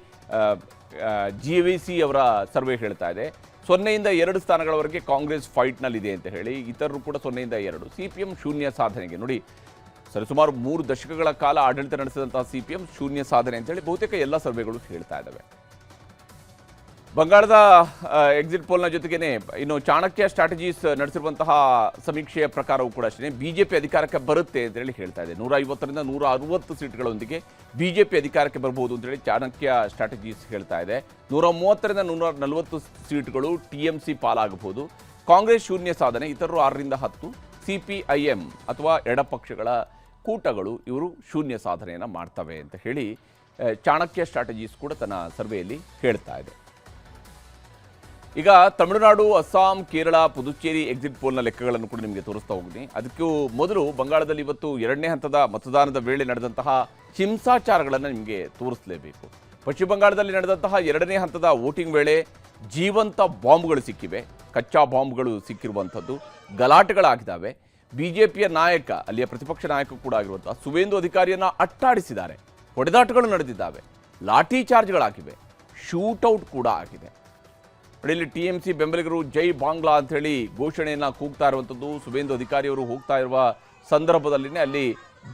JVC ಅವರ ಸರ್ವೆ ಹೇಳ್ತಾ ಇದೆ. 0ಯಿಂದ 2 ಸ್ಥಾನಗಳವರೆಗೆ ಕಾಂಗ್ರೆಸ್ ಫೈಟ್ನಲ್ಲಿದೆ ಅಂತ ಹೇಳಿ, ಇತರರು ಕೂಡ 0ಯಿಂದ 2. CPM ಶೂನ್ಯ ಸಾಧನೆಗೆ, ನೋಡಿ ಸರಿಸುಮಾರು 3 ದಶಕಗಳ ಕಾಲ ಆಡಳಿತ ನಡೆಸಿದಂತಹ CPM ಶೂನ್ಯ ಸಾಧನೆ ಅಂತೇಳಿ ಬಹುತೇಕ ಎಲ್ಲ ಸರ್ವೆಗಳು ಹೇಳ್ತಾ ಇದ್ದಾವೆ. ಬಂಗಾಳದ ಎಕ್ಸಿಟ್ ಪೋಲ್ನ ಜೊತೆಗೇನೆ ಇನ್ನು ಚಾಣಕ್ಯ ಸ್ಟ್ರಾಟಜೀಸ್ ನಡೆಸಿರುವಂತಹ ಸಮೀಕ್ಷೆಯ ಪ್ರಕಾರವೂ ಕೂಡ ಅಷ್ಟೇ BJP ಅಧಿಕಾರಕ್ಕೆ ಬರುತ್ತೆ ಅಂತೇಳಿ ಹೇಳ್ತಾ ಇದೆ. 150ರಿಂದ 160 ಸೀಟ್ಗಳೊಂದಿಗೆ BJP ಅಧಿಕಾರಕ್ಕೆ ಬರಬಹುದು ಅಂತೇಳಿ ಚಾಣಕ್ಯ ಸ್ಟ್ರಾಟಜೀಸ್ ಹೇಳ್ತಾ ಇದೆ. 130ರಿಂದ 140 ಸೀಟ್ಗಳು TMC ಪಾಲಾಗಬಹುದು. ಕಾಂಗ್ರೆಸ್ ಶೂನ್ಯ ಸಾಧನೆ, ಇತರರು 6ರಿಂದ 10, CPIM ಅಥವಾ ಎಡಪಕ್ಷಗಳ ಕೂಟಗಳು ಇವರು ಶೂನ್ಯ ಸಾಧನೆಯನ್ನು ಮಾಡ್ತವೆ ಅಂತ ಹೇಳಿ ಚಾಣಕ್ಯ ಸ್ಟ್ರಾಟಜೀಸ್ ಕೂಡ ತನ್ನ ಸರ್ವೆಯಲ್ಲಿ ಹೇಳ್ತಾ ಇದೆ. ಈಗ ತಮಿಳುನಾಡು, ಅಸ್ಸಾಂ, ಕೇರಳ, ಪುದುಚೇರಿ ಎಕ್ಸಿಟ್ ಪೋಲ್ನ ಲೆಕ್ಕಗಳನ್ನು ಕೂಡ ನಿಮಗೆ ತೋರಿಸ್ತಾ ಹೋಗ್ತೀನಿ. ಅದಕ್ಕೂ ಮೊದಲು ಬಂಗಾಳದಲ್ಲಿ ಇವತ್ತು ಎರಡನೇ ಹಂತದ ಮತದಾನದ ವೇಳೆ ನಡೆದಂತಹ ಹಿಂಸಾಚಾರಗಳನ್ನು ನಿಮಗೆ ತೋರಿಸಲೇಬೇಕು. ಪಶ್ಚಿಮ ಬಂಗಾಳದಲ್ಲಿ ನಡೆದಂತಹ ಎರಡನೇ ಹಂತದ ವೋಟಿಂಗ್ ವೇಳೆ ಜೀವಂತ ಬಾಂಬ್ಗಳು ಸಿಕ್ಕಿವೆ, ಕಚ್ಚಾ ಬಾಂಬ್ಗಳು ಸಿಕ್ಕಿರುವಂಥದ್ದು, ಗಲಾಟೆಗಳಾಗಿದ್ದಾವೆ. BJPಯ ನಾಯಕ, ಅಲ್ಲಿಯ ಪ್ರತಿಪಕ್ಷ ನಾಯಕ ಕೂಡ ಆಗಿರುವಂತಹ ಸುವೇಂದು ಅಧಿಕಾರಿಯನ್ನು ಅಟ್ಟಾಡಿಸಿದ್ದಾರೆ, ಹೊಡೆದಾಟಗಳು ನಡೆದಿದ್ದಾವೆ, ಲಾಠಿ ಚಾರ್ಜ್ಗಳಾಗಿವೆ, ಶೂಟೌಟ್ ಕೂಡ ಆಗಿದೆ. ಇಲ್ಲಿ TMC ಬೆಂಬಲಿಗರು ಜೈ ಬಾಂಗ್ಲಾ ಅಂಥೇಳಿ ಘೋಷಣೆಯನ್ನು ಕೂಗ್ತಾ ಇರುವಂಥದ್ದು. ಸುವೇಂದು ಅಧಿಕಾರಿಯವರು ಹೋಗ್ತಾ ಇರುವ ಸಂದರ್ಭದಲ್ಲಿನೇ ಅಲ್ಲಿ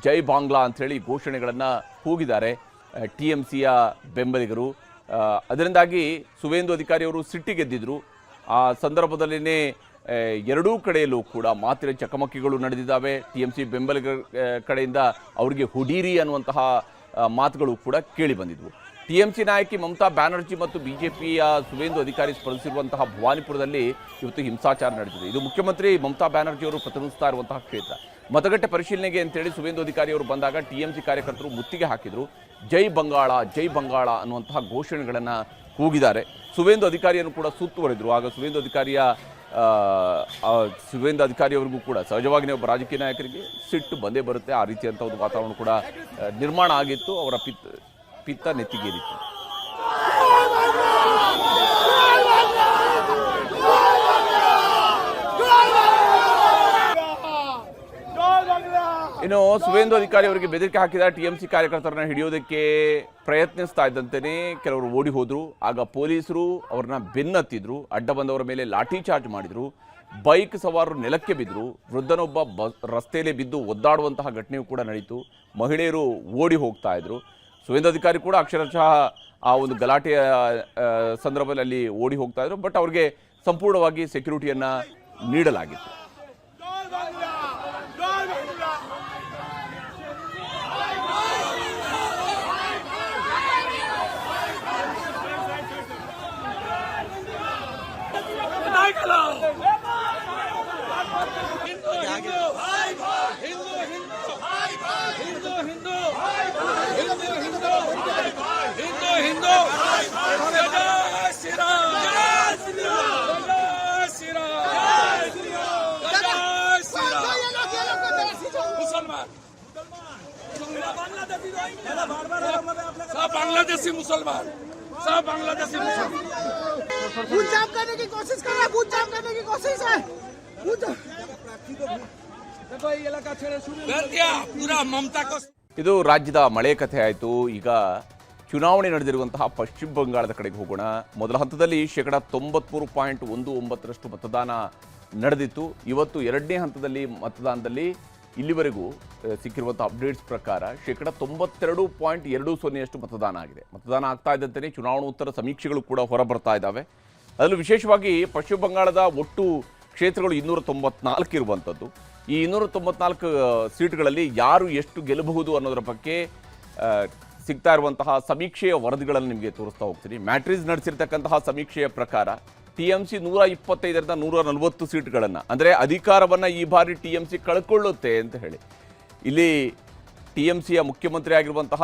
ಜೈ ಬಾಂಗ್ಲಾ ಅಂಥೇಳಿ ಘೋಷಣೆಗಳನ್ನು ಕೂಗಿದ್ದಾರೆ TMCಯ ಬೆಂಬಲಿಗರು. ಅದರಿಂದಾಗಿ ಸುವೇಂದು ಅಧಿಕಾರಿಯವರು ಸಿಟ್ಟಿಗೆದ್ದಿದ್ರು. ಆ ಸಂದರ್ಭದಲ್ಲಿನೇ ಎರಡೂ ಕಡೆಯಲ್ಲೂ ಕೂಡ ಮಾತಿನ ಚಕಮಕಿಗಳು ನಡೆದಿದ್ದಾವೆ. TMC ಬೆಂಬಲಿಗರ ಕಡೆಯಿಂದ ಅವರಿಗೆ ಹುಡೀರಿ ಅನ್ನುವಂತಹ ಮಾತುಗಳು ಕೂಡ ಕೇಳಿ ಬಂದಿದ್ವು. TMC ನಾಯಕಿ ಮಮತಾ ಬ್ಯಾನರ್ಜಿ ಮತ್ತು BJPಯ ಸುವೇಂದು ಅಧಿಕಾರಿ ಸ್ಪರ್ಧಿಸಿರುವಂತಹ ಭವಾನಿಪುರದಲ್ಲಿ ಇವತ್ತು ಹಿಂಸಾಚಾರ ನಡೆದಿದೆ. ಇದು ಮುಖ್ಯಮಂತ್ರಿ ಮಮತಾ ಬ್ಯಾನರ್ಜಿ ಅವರು ಪ್ರತಿನಿಧಿಸ್ತಾ ಇರುವಂತಹ ಕ್ಷೇತ್ರ. ಮತಗಟ್ಟೆ ಪರಿಶೀಲನೆಗೆ ಅಂತೇಳಿ ಸುವೇಂದು ಅಧಿಕಾರಿ ಅವರು ಬಂದಾಗ TMC ಕಾರ್ಯಕರ್ತರು ಮುತ್ತಿಗೆ ಹಾಕಿದರು. ಜೈ ಬಂಗಾಳ, ಜೈ ಬಂಗಾಳ ಅನ್ನುವಂತಹ ಘೋಷಣೆಗಳನ್ನು ಕೂಗಿದ್ದಾರೆ. ಸುವೇಂದು ಅಧಿಕಾರಿಯನ್ನು ಕೂಡ ಸುತ್ತುವರೆದರು. ಆಗ ಸುವೇಂದು ಅಧಿಕಾರಿಯವರಿಗೂ ಕೂಡ ಸಹಜವಾಗಿ ಒಬ್ಬ ರಾಜಕೀಯ ನಾಯಕರಿಗೆ ಸಿಟ್ಟು ಬಂದೇ ಬರುತ್ತೆ. ಆ ರೀತಿಯಂಥ ಒಂದು ವಾತಾವರಣ ಕೂಡ ನಿರ್ಮಾಣ ಆಗಿತ್ತು. ಅವರ ಪಿತ್ತ ನೆತ್ತಿಗೇರಿತ್ತು. ಇನ್ನು ಸುವೇಂದು ಅಧಿಕಾರಿ ಅವರಿಗೆ ಬೆದರಿಕೆ ಹಾಕಿದ ಟಿಎಂಸಿ ಕಾರ್ಯಕರ್ತರನ್ನ ಹಿಡಿಯೋದಕ್ಕೆ ಪ್ರಯತ್ನಿಸ್ತಾ ಇದ್ದಂತೆಯೇ ಕೆಲವರು ಓಡಿ ಹೋದ್ರು. ಆಗ ಪೊಲೀಸರು ಅವ್ರನ್ನ ಬೆನ್ನತ್ತಿದ್ರು, ಅಡ್ಡ ಬಂದವರ ಮೇಲೆ ಲಾಠಿ ಚಾರ್ಜ್ ಮಾಡಿದ್ರು, ಬೈಕ್ ಸವಾರರು ನೆಲಕ್ಕೆ ಬಿದ್ದರು, ವೃದ್ಧನೊಬ್ಬ ರಸ್ತೆಯಲ್ಲೇ ಬಿದ್ದು ಒದ್ದಾಡುವಂತಹ ಘಟನೆಯೂ ಕೂಡ ನಡೀತು. ಮಹಿಳೆಯರು ಓಡಿ ಹೋಗ್ತಾ ಇದ್ರು. ಸುವೇಂದು ಅಧಿಕಾರಿ ಕೂಡ ಅಕ್ಷರಶಃ ಆ ಒಂದು ಗಲಾಟೆಯ ಸಂದರ್ಭದಲ್ಲಿ ಅಲ್ಲಿ ಓಡಿ ಹೋಗ್ತಾ ಇದ್ರು. ಬಟ್ ಅವ್ರಿಗೆ ಸಂಪೂರ್ಣವಾಗಿ ಸೆಕ್ಯೂರಿಟಿಯನ್ನ ನೀಡಲಾಗಿತ್ತು. बांग्लादेशी मुसलमान सब बांग्लादेशी मुसलमान बूथ जाम करने की कोशिश कर रहा है, बूथ जाम करने की कोशिश है। देखो ये इलाका छेड़े शुरू कर दिया पूरा ममता को. ಇದು ರಾಜ್ಯದ ಮಳೆ ಕಥೆ ಆಯಿತು. ಈಗ ಚುನಾವಣೆ ನಡೆದಿರುವಂತಹ ಪಶ್ಚಿಮ ಬಂಗಾಳದ ಕಡೆಗೆ ಹೋಗೋಣ. ಮೊದಲ ಹಂತದಲ್ಲಿ 93.19% ಮತದಾನ ನಡೆದಿತ್ತು. ಇವತ್ತು ಎರಡನೇ ಹಂತದಲ್ಲಿ ಮತದಾನದಲ್ಲಿ ಇಲ್ಲಿವರೆಗೂ ಸಿಕ್ಕಿರುವಂಥ ಅಪ್ಡೇಟ್ಸ್ ಪ್ರಕಾರ 92.20% ಮತದಾನ ಆಗಿದೆ. ಮತದಾನ ಆಗ್ತಾ ಇದ್ದಂತೆಯೇ ಚುನಾವಣೋತ್ತರ ಸಮೀಕ್ಷೆಗಳು ಕೂಡ ಹೊರಬರ್ತಾ ಇದ್ದಾವೆ. ಅದರಲ್ಲೂ ವಿಶೇಷವಾಗಿ ಪಶ್ಚಿಮ ಬಂಗಾಳದ ಒಟ್ಟು ಕ್ಷೇತ್ರಗಳು 294 ಇರುವಂಥದ್ದು. ಈ 294 ಸೀಟ್ಗಳಲ್ಲಿ ಯಾರು ಎಷ್ಟು ಗೆಲ್ಲಬಹುದು ಅನ್ನೋದರ ಬಗ್ಗೆ ಸಿಗ್ತಾ ಇರುವಂತಹ ಸಮೀಕ್ಷೆಯ ವರದಿಗಳನ್ನು ನಿಮಗೆ ತೋರಿಸ್ತಾ ಹೋಗ್ತೀನಿ. ಮ್ಯಾಟ್ರಿಸ್ ನಡೆಸಿರ್ತಕ್ಕಂತಹ ಸಮೀಕ್ಷೆಯ ಪ್ರಕಾರ ಟಿಎಂಸಿ 125ರಿಂದ 140 ಸೀಟ್ಗಳನ್ನು, ಅಂದರೆ ಅಧಿಕಾರವನ್ನು ಈ ಬಾರಿ ಟಿಎಂಸಿ ಕಳ್ಕೊಳ್ಳುತ್ತೆ ಅಂತ ಹೇಳಿ. ಇಲ್ಲಿ ಟಿಎಂಸಿಯ ಮುಖ್ಯಮಂತ್ರಿ ಆಗಿರುವಂತಹ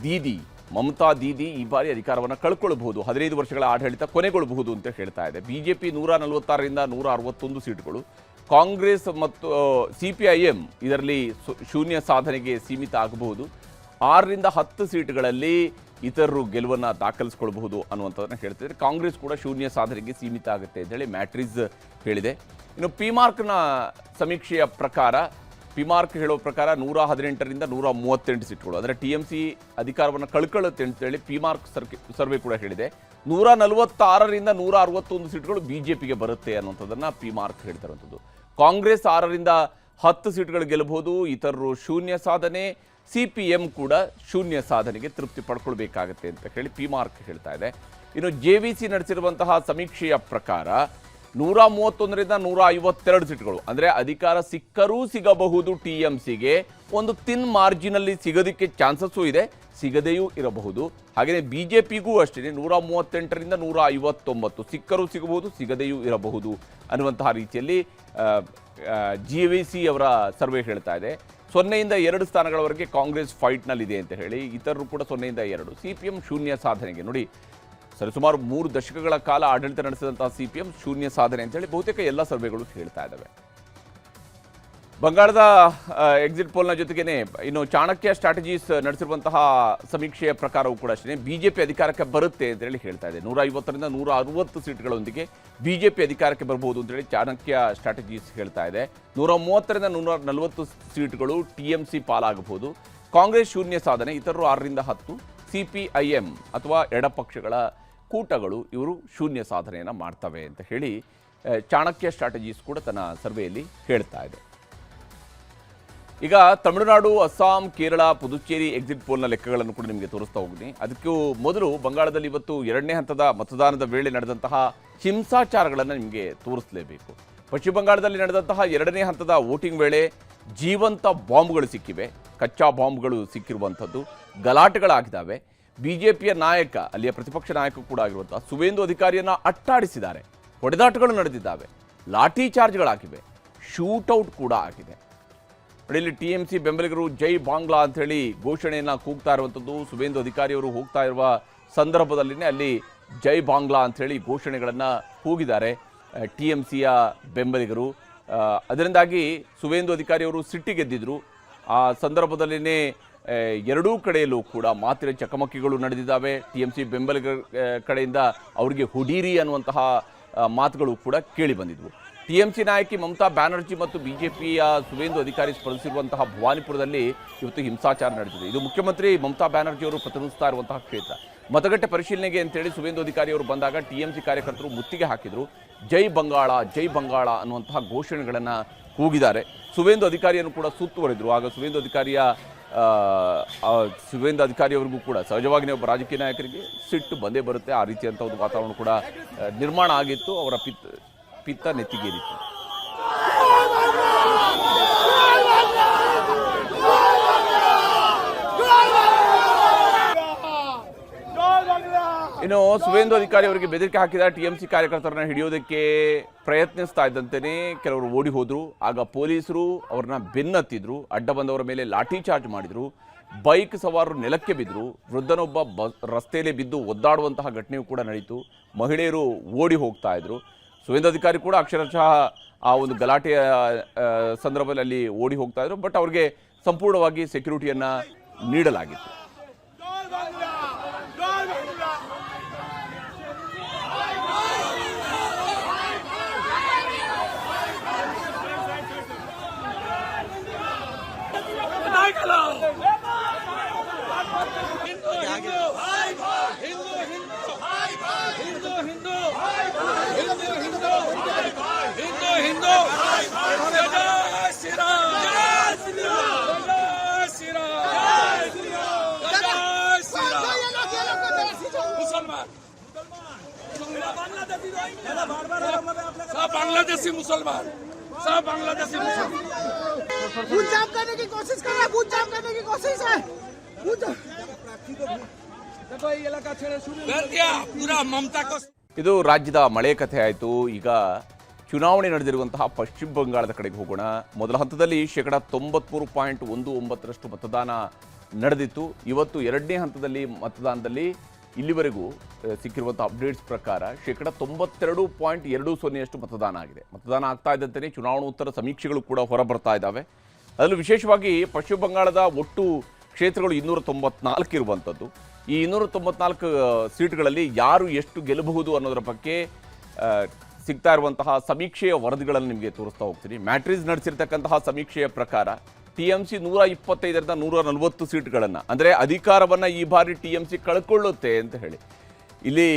ದೀದಿ ಮಮತಾ ದೀದಿ ಈ ಬಾರಿ ಅಧಿಕಾರವನ್ನು ಕಳ್ಕೊಳ್ಬಹುದು, 15 ವರ್ಷಗಳ ಆಡಳಿತ ಕೊನೆಗೊಳ್ಳಬಹುದು ಅಂತ ಹೇಳ್ತಾ ಇದೆ. ಬಿಜೆಪಿ 146ರಿಂದ 161 ಸೀಟ್ಗಳು, ಕಾಂಗ್ರೆಸ್ ಮತ್ತು ಸಿಪಿಐಎಂ ಇದರಲ್ಲಿ ಶೂನ್ಯ ಸಾಧನೆಗೆ ಸೀಮಿತ ಆಗಬಹುದು. 6ರಿಂದ 10 ಸೀಟ್ಗಳಲ್ಲಿ ಇತರರು ಗೆಲುವನ್ನು ದಾಖಲಿಸಿಕೊಳ್ಳಬಹುದು ಅನ್ನುವಂಥದ್ದನ್ನು ಹೇಳ್ತಿದ್ದಾರೆ. ಕಾಂಗ್ರೆಸ್ ಕೂಡ ಶೂನ್ಯ ಸಾಧನೆಗೆ ಸೀಮಿತ ಆಗುತ್ತೆ ಅಂತೇಳಿ ಮ್ಯಾಟ್ರಿಸ್ ಹೇಳಿದೆ. ಇನ್ನು ಪಿಮಾರ್ಕ್ನ ಸಮೀಕ್ಷೆಯ ಪ್ರಕಾರ, ಪಿಮಾರ್ಕ್ ಹೇಳೋ ಪ್ರಕಾರ 118ರಿಂದ 138 ಸೀಟ್ಗಳು, ಅಂದರೆ ಟಿಎಂಸಿ ಅಧಿಕಾರವನ್ನು ಕಳ್ಕೊಳ್ಳುತ್ತೆ ಅಂತೇಳಿ ಪಿಮಾರ್ಕ್ ಸರ್ವೆ ಕೂಡ ಹೇಳಿದೆ. 146ರಿಂದ 161 ಸೀಟ್ಗಳು ಬಿಜೆಪಿಗೆ ಬರುತ್ತೆ ಅನ್ನುವಂಥದ್ದನ್ನು ಪಿಮಾರ್ಕ್ ಹೇಳ್ತಿರುವಂಥದ್ದು. ಕಾಂಗ್ರೆಸ್ 6ರಿಂದ 10 ಸೀಟ್ಗಳು ಗೆಲ್ಲಬಹುದು, ಇತರರು ಶೂನ್ಯ ಸಾಧನೆ, ಸಿಪಿಎಂ ಕೂಡ ಶೂನ್ಯ ಸಾಧನೆಗೆ ತೃಪ್ತಿ ಪಡ್ಕೊಳ್ಬೇಕಾಗತ್ತೆ ಅಂತ ಹೇಳಿ ಪಿಮಾರ್ಕ್ ಹೇಳ್ತಾ ಇದೆ. ಇನ್ನು ಜೆವಿಸಿ ನಡೆಸಿರುವಂತಹ ಸಮೀಕ್ಷೆಯ ಪ್ರಕಾರ 131ರಿಂದ 152 ಸೀಟ್ಗಳು, ಅಂದರೆ ಅಧಿಕಾರ ಸಿಕ್ಕರೂ ಸಿಗಬಹುದು ಟಿಎಂಸಿಗೆ, ಒಂದು ತಿನ್ ಮಾರ್ಜಿನಲ್ಲಿ ಸಿಗೋದಕ್ಕೆ ಚಾನ್ಸಸ್ಸು ಇದೆ, ಸಿಗದೆಯೂ ಇರಬಹುದು. ಹಾಗೆಯೇ ಬಿಜೆಪಿಗೂ ಅಷ್ಟೇ 138ರಿಂದ 159 ಸಿಕ್ಕರೂ ಸಿಗಬಹುದು, ಸಿಗದೆಯೂ ಇರಬಹುದು ಅನ್ನುವಂತಹ ರೀತಿಯಲ್ಲಿ ಜೆವಿಸಿ ಅವರ ಸರ್ವೆ ಹೇಳ್ತಾ ಇದೆ. 0ಯಿಂದ 2 ಸ್ಥಾನಗಳವರೆಗೆ ಕಾಂಗ್ರೆಸ್ ಫೈಟ್ನಲ್ಲಿದೆ ಅಂತ ಹೇಳಿ, ಇತರರು ಕೂಡ 0ಯಿಂದ 2. ಸಿಪಿಎಂ ಶೂನ್ಯ ಸಾಧನೆಗೆ, ನೋಡಿ ಸರಿಸುಮಾರು 3 ದಶಕಗಳ ಕಾಲ ಆಡಳಿತ ನಡೆಸಿದಂತಹ ಸಿಪಿಎಂ ಶೂನ್ಯ ಸಾಧನೆ ಅಂತೇಳಿ ಬಹುತೇಕ ಎಲ್ಲ ಸರ್ವೆಗಳು ಹೇಳ್ತಾ ಇದ್ದಾವೆ. ಬಂಗಾಳದ ಎಕ್ಸಿಟ್ ಪೋಲ್ನ ಜೊತೆಗೇನೆ ಇನ್ನು ಚಾಣಕ್ಯ ಸ್ಟ್ರಾಟಜೀಸ್ ನಡೆಸಿರುವಂತಹ ಸಮೀಕ್ಷೆಯ ಪ್ರಕಾರವೂ ಕೂಡ ಅಷ್ಟೇ ಬಿಜೆಪಿ ಅಧಿಕಾರಕ್ಕೆ ಬರುತ್ತೆ ಅಂತೇಳಿ ಹೇಳ್ತಾ ಇದೆ. 150ರಿಂದ 160 ಸೀಟ್ಗಳೊಂದಿಗೆ ಬಿಜೆಪಿ ಅಧಿಕಾರಕ್ಕೆ ಬರಬಹುದು ಅಂತೇಳಿ ಚಾಣಕ್ಯ ಸ್ಟ್ರಾಟಜೀಸ್ ಹೇಳ್ತಾ ಇದೆ. 130ರಿಂದ 140 ಸೀಟ್ಗಳು ಟಿಎಂಸಿ ಪಾಲಾಗಬಹುದು. ಕಾಂಗ್ರೆಸ್ ಶೂನ್ಯ ಸಾಧನೆ, ಇತರರು 6ರಿಂದ 10, ಸಿಪಿಐಎಂ ಅಥವಾ ಎಡಪಕ್ಷಗಳ ಕೂಟಗಳು ಇವರು ಶೂನ್ಯ ಸಾಧನೆಯನ್ನು ಮಾಡ್ತವೆ ಅಂತ ಹೇಳಿ ಚಾಣಕ್ಯ ಸ್ಟ್ರಾಟಜೀಸ್ ಕೂಡ ತನ್ನ ಸರ್ವೆಯಲ್ಲಿ ಹೇಳ್ತಾ ಇದೆ. ಈಗ ತಮಿಳುನಾಡು, ಅಸ್ಸಾಂ, ಕೇರಳ, ಪುದುಚೇರಿ ಎಕ್ಸಿಟ್ ಪೋಲ್ನ ಲೆಕ್ಕಗಳನ್ನು ಕೂಡ ನಿಮಗೆ ತೋರಿಸ್ತಾ ಹೋಗ್ತೀನಿ. ಅದಕ್ಕೂ ಮೊದಲು ಬಂಗಾಳದಲ್ಲಿ ಇವತ್ತು 2ನೇ ಹಂತದ ಮತದಾನದ ವೇಳೆ ನಡೆದಂತಹ ಹಿಂಸಾಚಾರಗಳನ್ನು ನಿಮಗೆ ತೋರಿಸಲೇಬೇಕು. ಪಶ್ಚಿಮ ಬಂಗಾಳದಲ್ಲಿ ನಡೆದಂತಹ 2ನೇ ಹಂತದ ವೋಟಿಂಗ್ ವೇಳೆ ಜೀವಂತ ಬಾಂಬ್ಗಳು ಸಿಕ್ಕಿವೆ, ಕಚ್ಚಾ ಬಾಂಬ್ಗಳು ಸಿಕ್ಕಿರುವಂಥದ್ದು, ಗಲಾಟೆಗಳಾಗಿದ್ದಾವೆ. ಬಿಜೆಪಿಯ ನಾಯಕ, ಅಲ್ಲಿಯ ಪ್ರತಿಪಕ್ಷ ನಾಯಕ ಕೂಡ ಆಗಿರುವಂತಹ ಸುವೇಂದು ಅಧಿಕಾರಿಯನ್ನು ಅಟ್ಟಾಡಿಸಿದ್ದಾರೆ, ಹೊಡೆದಾಟಗಳು ನಡೆದಿದ್ದಾವೆ, ಲಾಠಿ ಚಾರ್ಜ್ಗಳಾಗಿವೆ, ಶೂಟೌಟ್ ಕೂಡ ಆಗಿದೆ. ಇಲ್ಲಿ ಟಿಎಂಸಿ ಬೆಂಬಲಿಗರು ಜೈ ಬಾಂಗ್ಲಾ ಅಂಥೇಳಿ ಘೋಷಣೆಯನ್ನು ಕೂಗ್ತಾ ಇರುವಂಥದ್ದು. ಸುವೇಂದು ಅಧಿಕಾರಿಯವರು ಹೋಗ್ತಾ ಇರುವ ಸಂದರ್ಭದಲ್ಲಿನೇ ಅಲ್ಲಿ ಜೈ ಬಾಂಗ್ಲಾ ಅಂಥೇಳಿ ಘೋಷಣೆಗಳನ್ನು ಕೂಗಿದ್ದಾರೆ ಟಿಎಂಸಿಯ ಬೆಂಬಲಿಗರು. ಅದರಿಂದಾಗಿ ಸುವೇಂದು ಅಧಿಕಾರಿಯವರು ಸಿಟ್ಟಿಗೆದ್ದಿದ್ರು. ಆ ಸಂದರ್ಭದಲ್ಲಿನೇ ಎರಡೂ ಕಡೆಯಲ್ಲೂ ಕೂಡ ಮಾತಿನ ಚಕಮಕಿಗಳು ನಡೆದಿದ್ದಾವೆ. TMC ಬೆಂಬಲಿಗರ ಕಡೆಯಿಂದ ಅವರಿಗೆ ಹುಡೀರಿ ಅನ್ನುವಂತಹ ಮಾತುಗಳು ಕೂಡ ಕೇಳಿ ಬಂದಿದ್ವು. TMC ನಾಯಕಿ ಮಮತಾ ಬ್ಯಾನರ್ಜಿ ಮತ್ತು ಬಿಜೆಪಿಯ ಸುವೇಂದು ಅಧಿಕಾರಿ ಸ್ಪರ್ಧಿಸಿರುವಂತಹ ಭವಾನಿಪುರದಲ್ಲಿ ಇವತ್ತು ಹಿಂಸಾಚಾರ ನಡೆದಿದೆ. ಇದು ಮುಖ್ಯಮಂತ್ರಿ ಮಮತಾ ಬ್ಯಾನರ್ಜಿ ಅವರು ಪ್ರತಿನಿಧಿಸ್ತಾ ಇರುವಂತಹ ಕ್ಷೇತ್ರ. ಮತಗಟ್ಟೆ ಪರಿಶೀಲನೆಗೆ ಅಂತೇಳಿ ಸುವೇಂದು ಅಧಿಕಾರಿ ಅವರು ಬಂದಾಗ TMC ಕಾರ್ಯಕರ್ತರು ಮುತ್ತಿಗೆ ಹಾಕಿದರು. ಜೈ ಬಂಗಾಳ ಜೈ ಬಂಗಾಳ ಅನ್ನುವಂತಹ ಘೋಷಣೆಗಳನ್ನು ಕೂಗಿದ್ದಾರೆ. ಸುವೇಂದು ಅಧಿಕಾರಿಯನ್ನು ಕೂಡ ಸುತ್ತುವರಿದ್ರು. ಆಗ ಸುವೇಂದು ಅಧಿಕಾರಿಯವರಿಗೂ ಕೂಡ ಸಹಜವಾಗಿ ಒಬ್ಬ ರಾಜಕೀಯ ನಾಯಕರಿಗೆ ಸಿಟ್ಟು ಬಂದೇ ಬರುತ್ತೆ. ಆ ರೀತಿಯಂಥ ಒಂದು ವಾತಾವರಣ ಕೂಡ ನಿರ್ಮಾಣ ಆಗಿತ್ತು. ಅವರ ಪಿತ್ತ ನೆತ್ತಿಗೇರಿತ್ತು. ಇನ್ನು ಸುವೇಂದು ಅಧಿಕಾರಿ ಅವರಿಗೆ ಬೆದರಿಕೆ ಹಾಕಿದ TMC ಕಾರ್ಯಕರ್ತರನ್ನ ಹಿಡಿಯೋದಕ್ಕೆ ಪ್ರಯತ್ನಿಸ್ತಾ ಇದ್ದಂತೆಯೇ ಕೆಲವರು ಓಡಿ ಹೋದ್ರು. ಆಗ ಪೊಲೀಸರು ಅವ್ರನ್ನ ಬೆನ್ನತ್ತಿದ್ರು. ಅಡ್ಡ ಬಂದವರ ಮೇಲೆ ಲಾಠಿ ಚಾರ್ಜ್ ಮಾಡಿದ್ರು. ಬೈಕ್ ಸವಾರರು ನೆಲಕ್ಕೆ ಬಿದ್ದರು. ವೃದ್ಧನೊಬ್ಬ ರಸ್ತೆಯಲ್ಲಿ ಬಿದ್ದು ಒದ್ದಾಡುವಂತಹ ಘಟನೆಯೂ ಕೂಡ ನಡೀತು. ಮಹಿಳೆಯರು ಓಡಿ ಹೋಗ್ತಾ ಇದ್ರು. ಸುವೇಂದು ಅಧಿಕಾರಿ ಕೂಡ ಅಕ್ಷರಶಃ ಆ ಒಂದು ಗಲಾಟೆಯ ಸಂದರ್ಭದಲ್ಲಿ ಓಡಿ ಹೋಗ್ತಾ ಇದ್ರು. ಬಟ್ ಅವ್ರಿಗೆ ಸಂಪೂರ್ಣವಾಗಿ ಸೆಕ್ಯೂರಿಟಿಯನ್ನು ನೀಡಲಾಗಿತ್ತು. बांग्लादेशी मुसलमान सब बांग्लादेशी मुसलमान बूथ जाम करने की कोशिश कर रहे हैं. बूथ जाम करने की कोशिश है. देखो ये इलाका छेड़े शुरू कर दिया पूरा ममता को. ಇದು ರಾಜ್ಯದ ಮಳೆ ಕಥೆ ಆಯಿತು. ಈಗ ಚುನಾವಣೆ ನಡೆದಿರುವಂತಹ ಪಶ್ಚಿಮ ಬಂಗಾಳದ ಕಡೆಗೆ ಹೋಗೋಣ. ಮೊದಲ ಹಂತದಲ್ಲಿ 93.19% ಮತದಾನ ನಡೆದಿತ್ತು. ಇವತ್ತು ಎರಡನೇ ಹಂತದಲ್ಲಿ ಮತದಾನದಲ್ಲಿ ಇಲ್ಲಿವರೆಗೂ ಸಿಕ್ಕಿರುವಂಥ ಅಪ್ಡೇಟ್ಸ್ ಪ್ರಕಾರ 92.20% ಮತದಾನ ಆಗಿದೆ. ಮತದಾನ ಆಗ್ತಾ ಇದ್ದಂತೆಯೇ ಚುನಾವಣೋತ್ತರ ಸಮೀಕ್ಷೆಗಳು ಕೂಡ ಹೊರಬರ್ತಾ ಇದ್ದಾವೆ. ಅದರಲ್ಲೂ ವಿಶೇಷವಾಗಿ ಪಶ್ಚಿಮ ಬಂಗಾಳದ ಒಟ್ಟು ಕ್ಷೇತ್ರಗಳು 294 ಇರುವಂಥದ್ದು. ಈ 294 ಸೀಟ್ಗಳಲ್ಲಿ ಯಾರು ಎಷ್ಟು ಗೆಲ್ಲಬಹುದು ಅನ್ನೋದರ ಬಗ್ಗೆ ಸಿಗ್ತಾ ಇರುವಂತಹ ಸಮೀಕ್ಷೆಯ ವರದಿಗಳನ್ನು ನಿಮಗೆ ತೋರಿಸ್ತಾ ಹೋಗ್ತೀನಿ. ಮ್ಯಾಟ್ರಿಸ್ ನಡೆಸಿರ್ತಕ್ಕಂತಹ ಸಮೀಕ್ಷೆಯ ಪ್ರಕಾರ TMC 125ರಿಂದ 140 ಸೀಟ್ಗಳನ್ನು, ಅಂದರೆ ಅಧಿಕಾರವನ್ನು ಈ ಬಾರಿ TMC ಕಳ್ಕೊಳ್ಳುತ್ತೆ ಅಂತ ಹೇಳಿ. ಇಲ್ಲಿ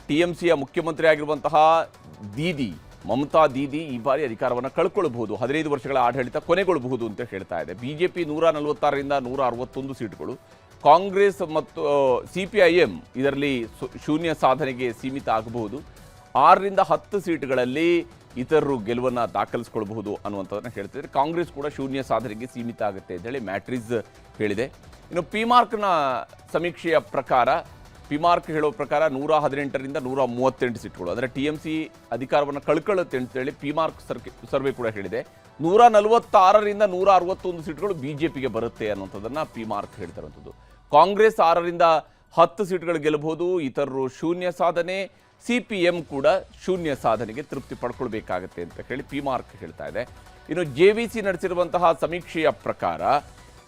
TMCಯ ಮುಖ್ಯಮಂತ್ರಿ ಆಗಿರುವಂತಹ ಮಮತಾ ದೀದಿ ಈ ಬಾರಿ ಅಧಿಕಾರವನ್ನು ಕಳ್ಕೊಳ್ಬಹುದು, 15 ವರ್ಷಗಳ ಆಡಳಿತ ಕೊನೆಗೊಳ್ಳಬಹುದು ಅಂತ ಹೇಳ್ತಾ ಇದೆ. BJP 146ರಿಂದ 161 ಸೀಟ್ಗಳು, ಕಾಂಗ್ರೆಸ್ ಮತ್ತು CPIM ಇದರಲ್ಲಿ ಶೂನ್ಯ ಸಾಧನೆಗೆ ಸೀಮಿತ ಆಗಬಹುದು. 6ರಿಂದ 10 ಸೀಟ್ಗಳಲ್ಲಿ ಇತರರು ಗೆಲುವನ್ನು ದಾಖಲಿಸಿಕೊಳ್ಳಬಹುದು ಅನ್ನುವಂಥದ್ದನ್ನು ಹೇಳ್ತಿದ್ದಾರೆ. ಕಾಂಗ್ರೆಸ್ ಕೂಡ ಶೂನ್ಯ ಸಾಧನೆಗೆ ಸೀಮಿತ ಆಗುತ್ತೆ ಅಂತ ಹೇಳಿ ಮ್ಯಾಟ್ರಿಸ್ ಹೇಳಿದೆ. ಇನ್ನು ಪಿಮಾರ್ಕ್ನ ಸಮೀಕ್ಷೆಯ ಪ್ರಕಾರ, ಪಿಮಾರ್ಕ್ ಹೇಳೋ ಪ್ರಕಾರ 118ರಿಂದ 138 ಸೀಟ್ಗಳು, ಅಂದರೆ TMC ಅಧಿಕಾರವನ್ನು ಕಳ್ಕೊಳ್ಳುತ್ತೆ ಅಂತೇಳಿ ಪಿಮಾರ್ಕ್ ಸರ್ವೆ ಕೂಡ ಹೇಳಿದೆ. 146ರಿಂದ 161 ಸೀಟ್ಗಳು BJPಗೆ ಬರುತ್ತೆ ಅನ್ನುವಂಥದ್ದನ್ನು ಪಿಮಾರ್ಕ್ ಹೇಳ್ತಿರುವಂಥದ್ದು. ಕಾಂಗ್ರೆಸ್ 6ರಿಂದ 10 ಸೀಟ್ಗಳು ಗೆಲ್ಲಬಹುದು, ಇತರರು ಶೂನ್ಯ ಸಾಧನೆ, CPM ಕೂಡ ಶೂನ್ಯ ಸಾಧನೆಗೆ ತೃಪ್ತಿ ಪಡ್ಕೊಳ್ಬೇಕಾಗತ್ತೆ ಅಂತ ಹೇಳಿ ಪಿಮಾರ್ಕ್ ಹೇಳ್ತಾ ಇದೆ. ಇನ್ನು JVC ನಡೆಸಿರುವಂತಹ ಸಮೀಕ್ಷೆಯ ಪ್ರಕಾರ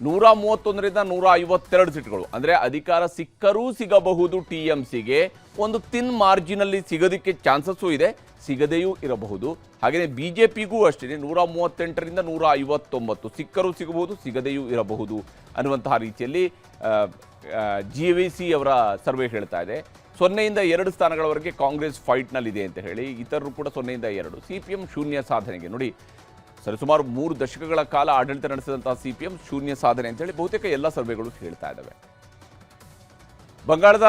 131ರಿಂದ 152 ಸೀಟ್ಗಳು, ಅಂದರೆ ಅಧಿಕಾರ ಸಿಕ್ಕರೂ ಸಿಗಬಹುದು TMCಗೆ, ಒಂದು ತಿನ್ ಮಾರ್ಜಿನಲ್ಲಿ ಸಿಗೋದಕ್ಕೆ ಚಾನ್ಸಸ್ಸು ಇದೆ, ಸಿಗದೆಯೂ ಇರಬಹುದು. ಹಾಗೆಯೇ BJPಗೂ ಅಷ್ಟೇ 138ರಿಂದ 159 ಸಿಕ್ಕರೂ ಸಿಗಬಹುದು, ಸಿಗದೆಯೂ ಇರಬಹುದು ಅನ್ನುವಂತಹ ರೀತಿಯಲ್ಲಿ JVC ಅವರ ಸರ್ವೆ ಹೇಳ್ತಾ ಇದೆ. 0ಯಿಂದ 2 ಸ್ಥಾನಗಳವರೆಗೆ ಕಾಂಗ್ರೆಸ್ ಫೈಟ್ನಲ್ಲಿದೆ ಅಂತ ಹೇಳಿ, ಇತರರು ಕೂಡ 0ಯಿಂದ 2. CPM ಶೂನ್ಯ ಸಾಧನೆಗೆ, ನೋಡಿ ಸರಿಸುಮಾರು 3 ದಶಕಗಳ ಕಾಲ ಆಡಳಿತ ನಡೆಸಿದಂತಹ CPM ಶೂನ್ಯ ಸಾಧನೆ ಅಂತೇಳಿ ಬಹುತೇಕ ಎಲ್ಲ ಸರ್ವೆಗಳು ಹೇಳ್ತಾ ಇದ್ದಾವೆ. ಬಂಗಾಳದ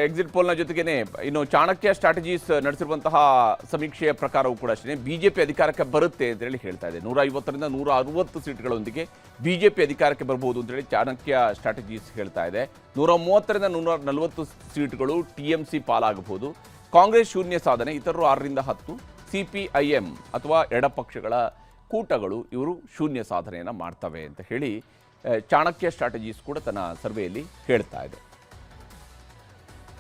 ಎಕ್ಸಿಟ್ ಪೋಲ್ನ ಜೊತೆಗೇನೆ ಇನ್ನು ಚಾಣಕ್ಯ ಸ್ಟ್ರಾಟಜೀಸ್ ನಡೆಸಿರುವಂತಹ ಸಮೀಕ್ಷೆಯ ಪ್ರಕಾರವೂ ಕೂಡ ಅಷ್ಟೇ BJP ಅಧಿಕಾರಕ್ಕೆ ಬರುತ್ತೆ ಅಂತೇಳಿ ಹೇಳ್ತಾ ಇದೆ. 150ರಿಂದ 160 ಸೀಟ್ಗಳೊಂದಿಗೆ BJP ಅಧಿಕಾರಕ್ಕೆ ಬರಬಹುದು ಅಂತೇಳಿ ಚಾಣಕ್ಯ ಸ್ಟ್ರಾಟಜೀಸ್ ಹೇಳ್ತಾ ಇದೆ. 130ರಿಂದ 140 ಸೀಟ್ಗಳು TMC ಪಾಲಾಗಬಹುದು. ಕಾಂಗ್ರೆಸ್ ಶೂನ್ಯ ಸಾಧನೆ, ಇತರರು 6ರಿಂದ 10. CPIM ಅಥವಾ ಎಡಪಕ್ಷಗಳ ಕೂಟಗಳು ಇವರು ಶೂನ್ಯ ಸಾಧನೆಯನ್ನು ಮಾಡ್ತವೆ ಅಂತ ಹೇಳಿ ಚಾಣಕ್ಯ ಸ್ಟ್ರಾಟಜೀಸ್ ಕೂಡ ತನ್ನ ಸರ್ವೆಯಲ್ಲಿ ಹೇಳ್ತಾ ಇದೆ.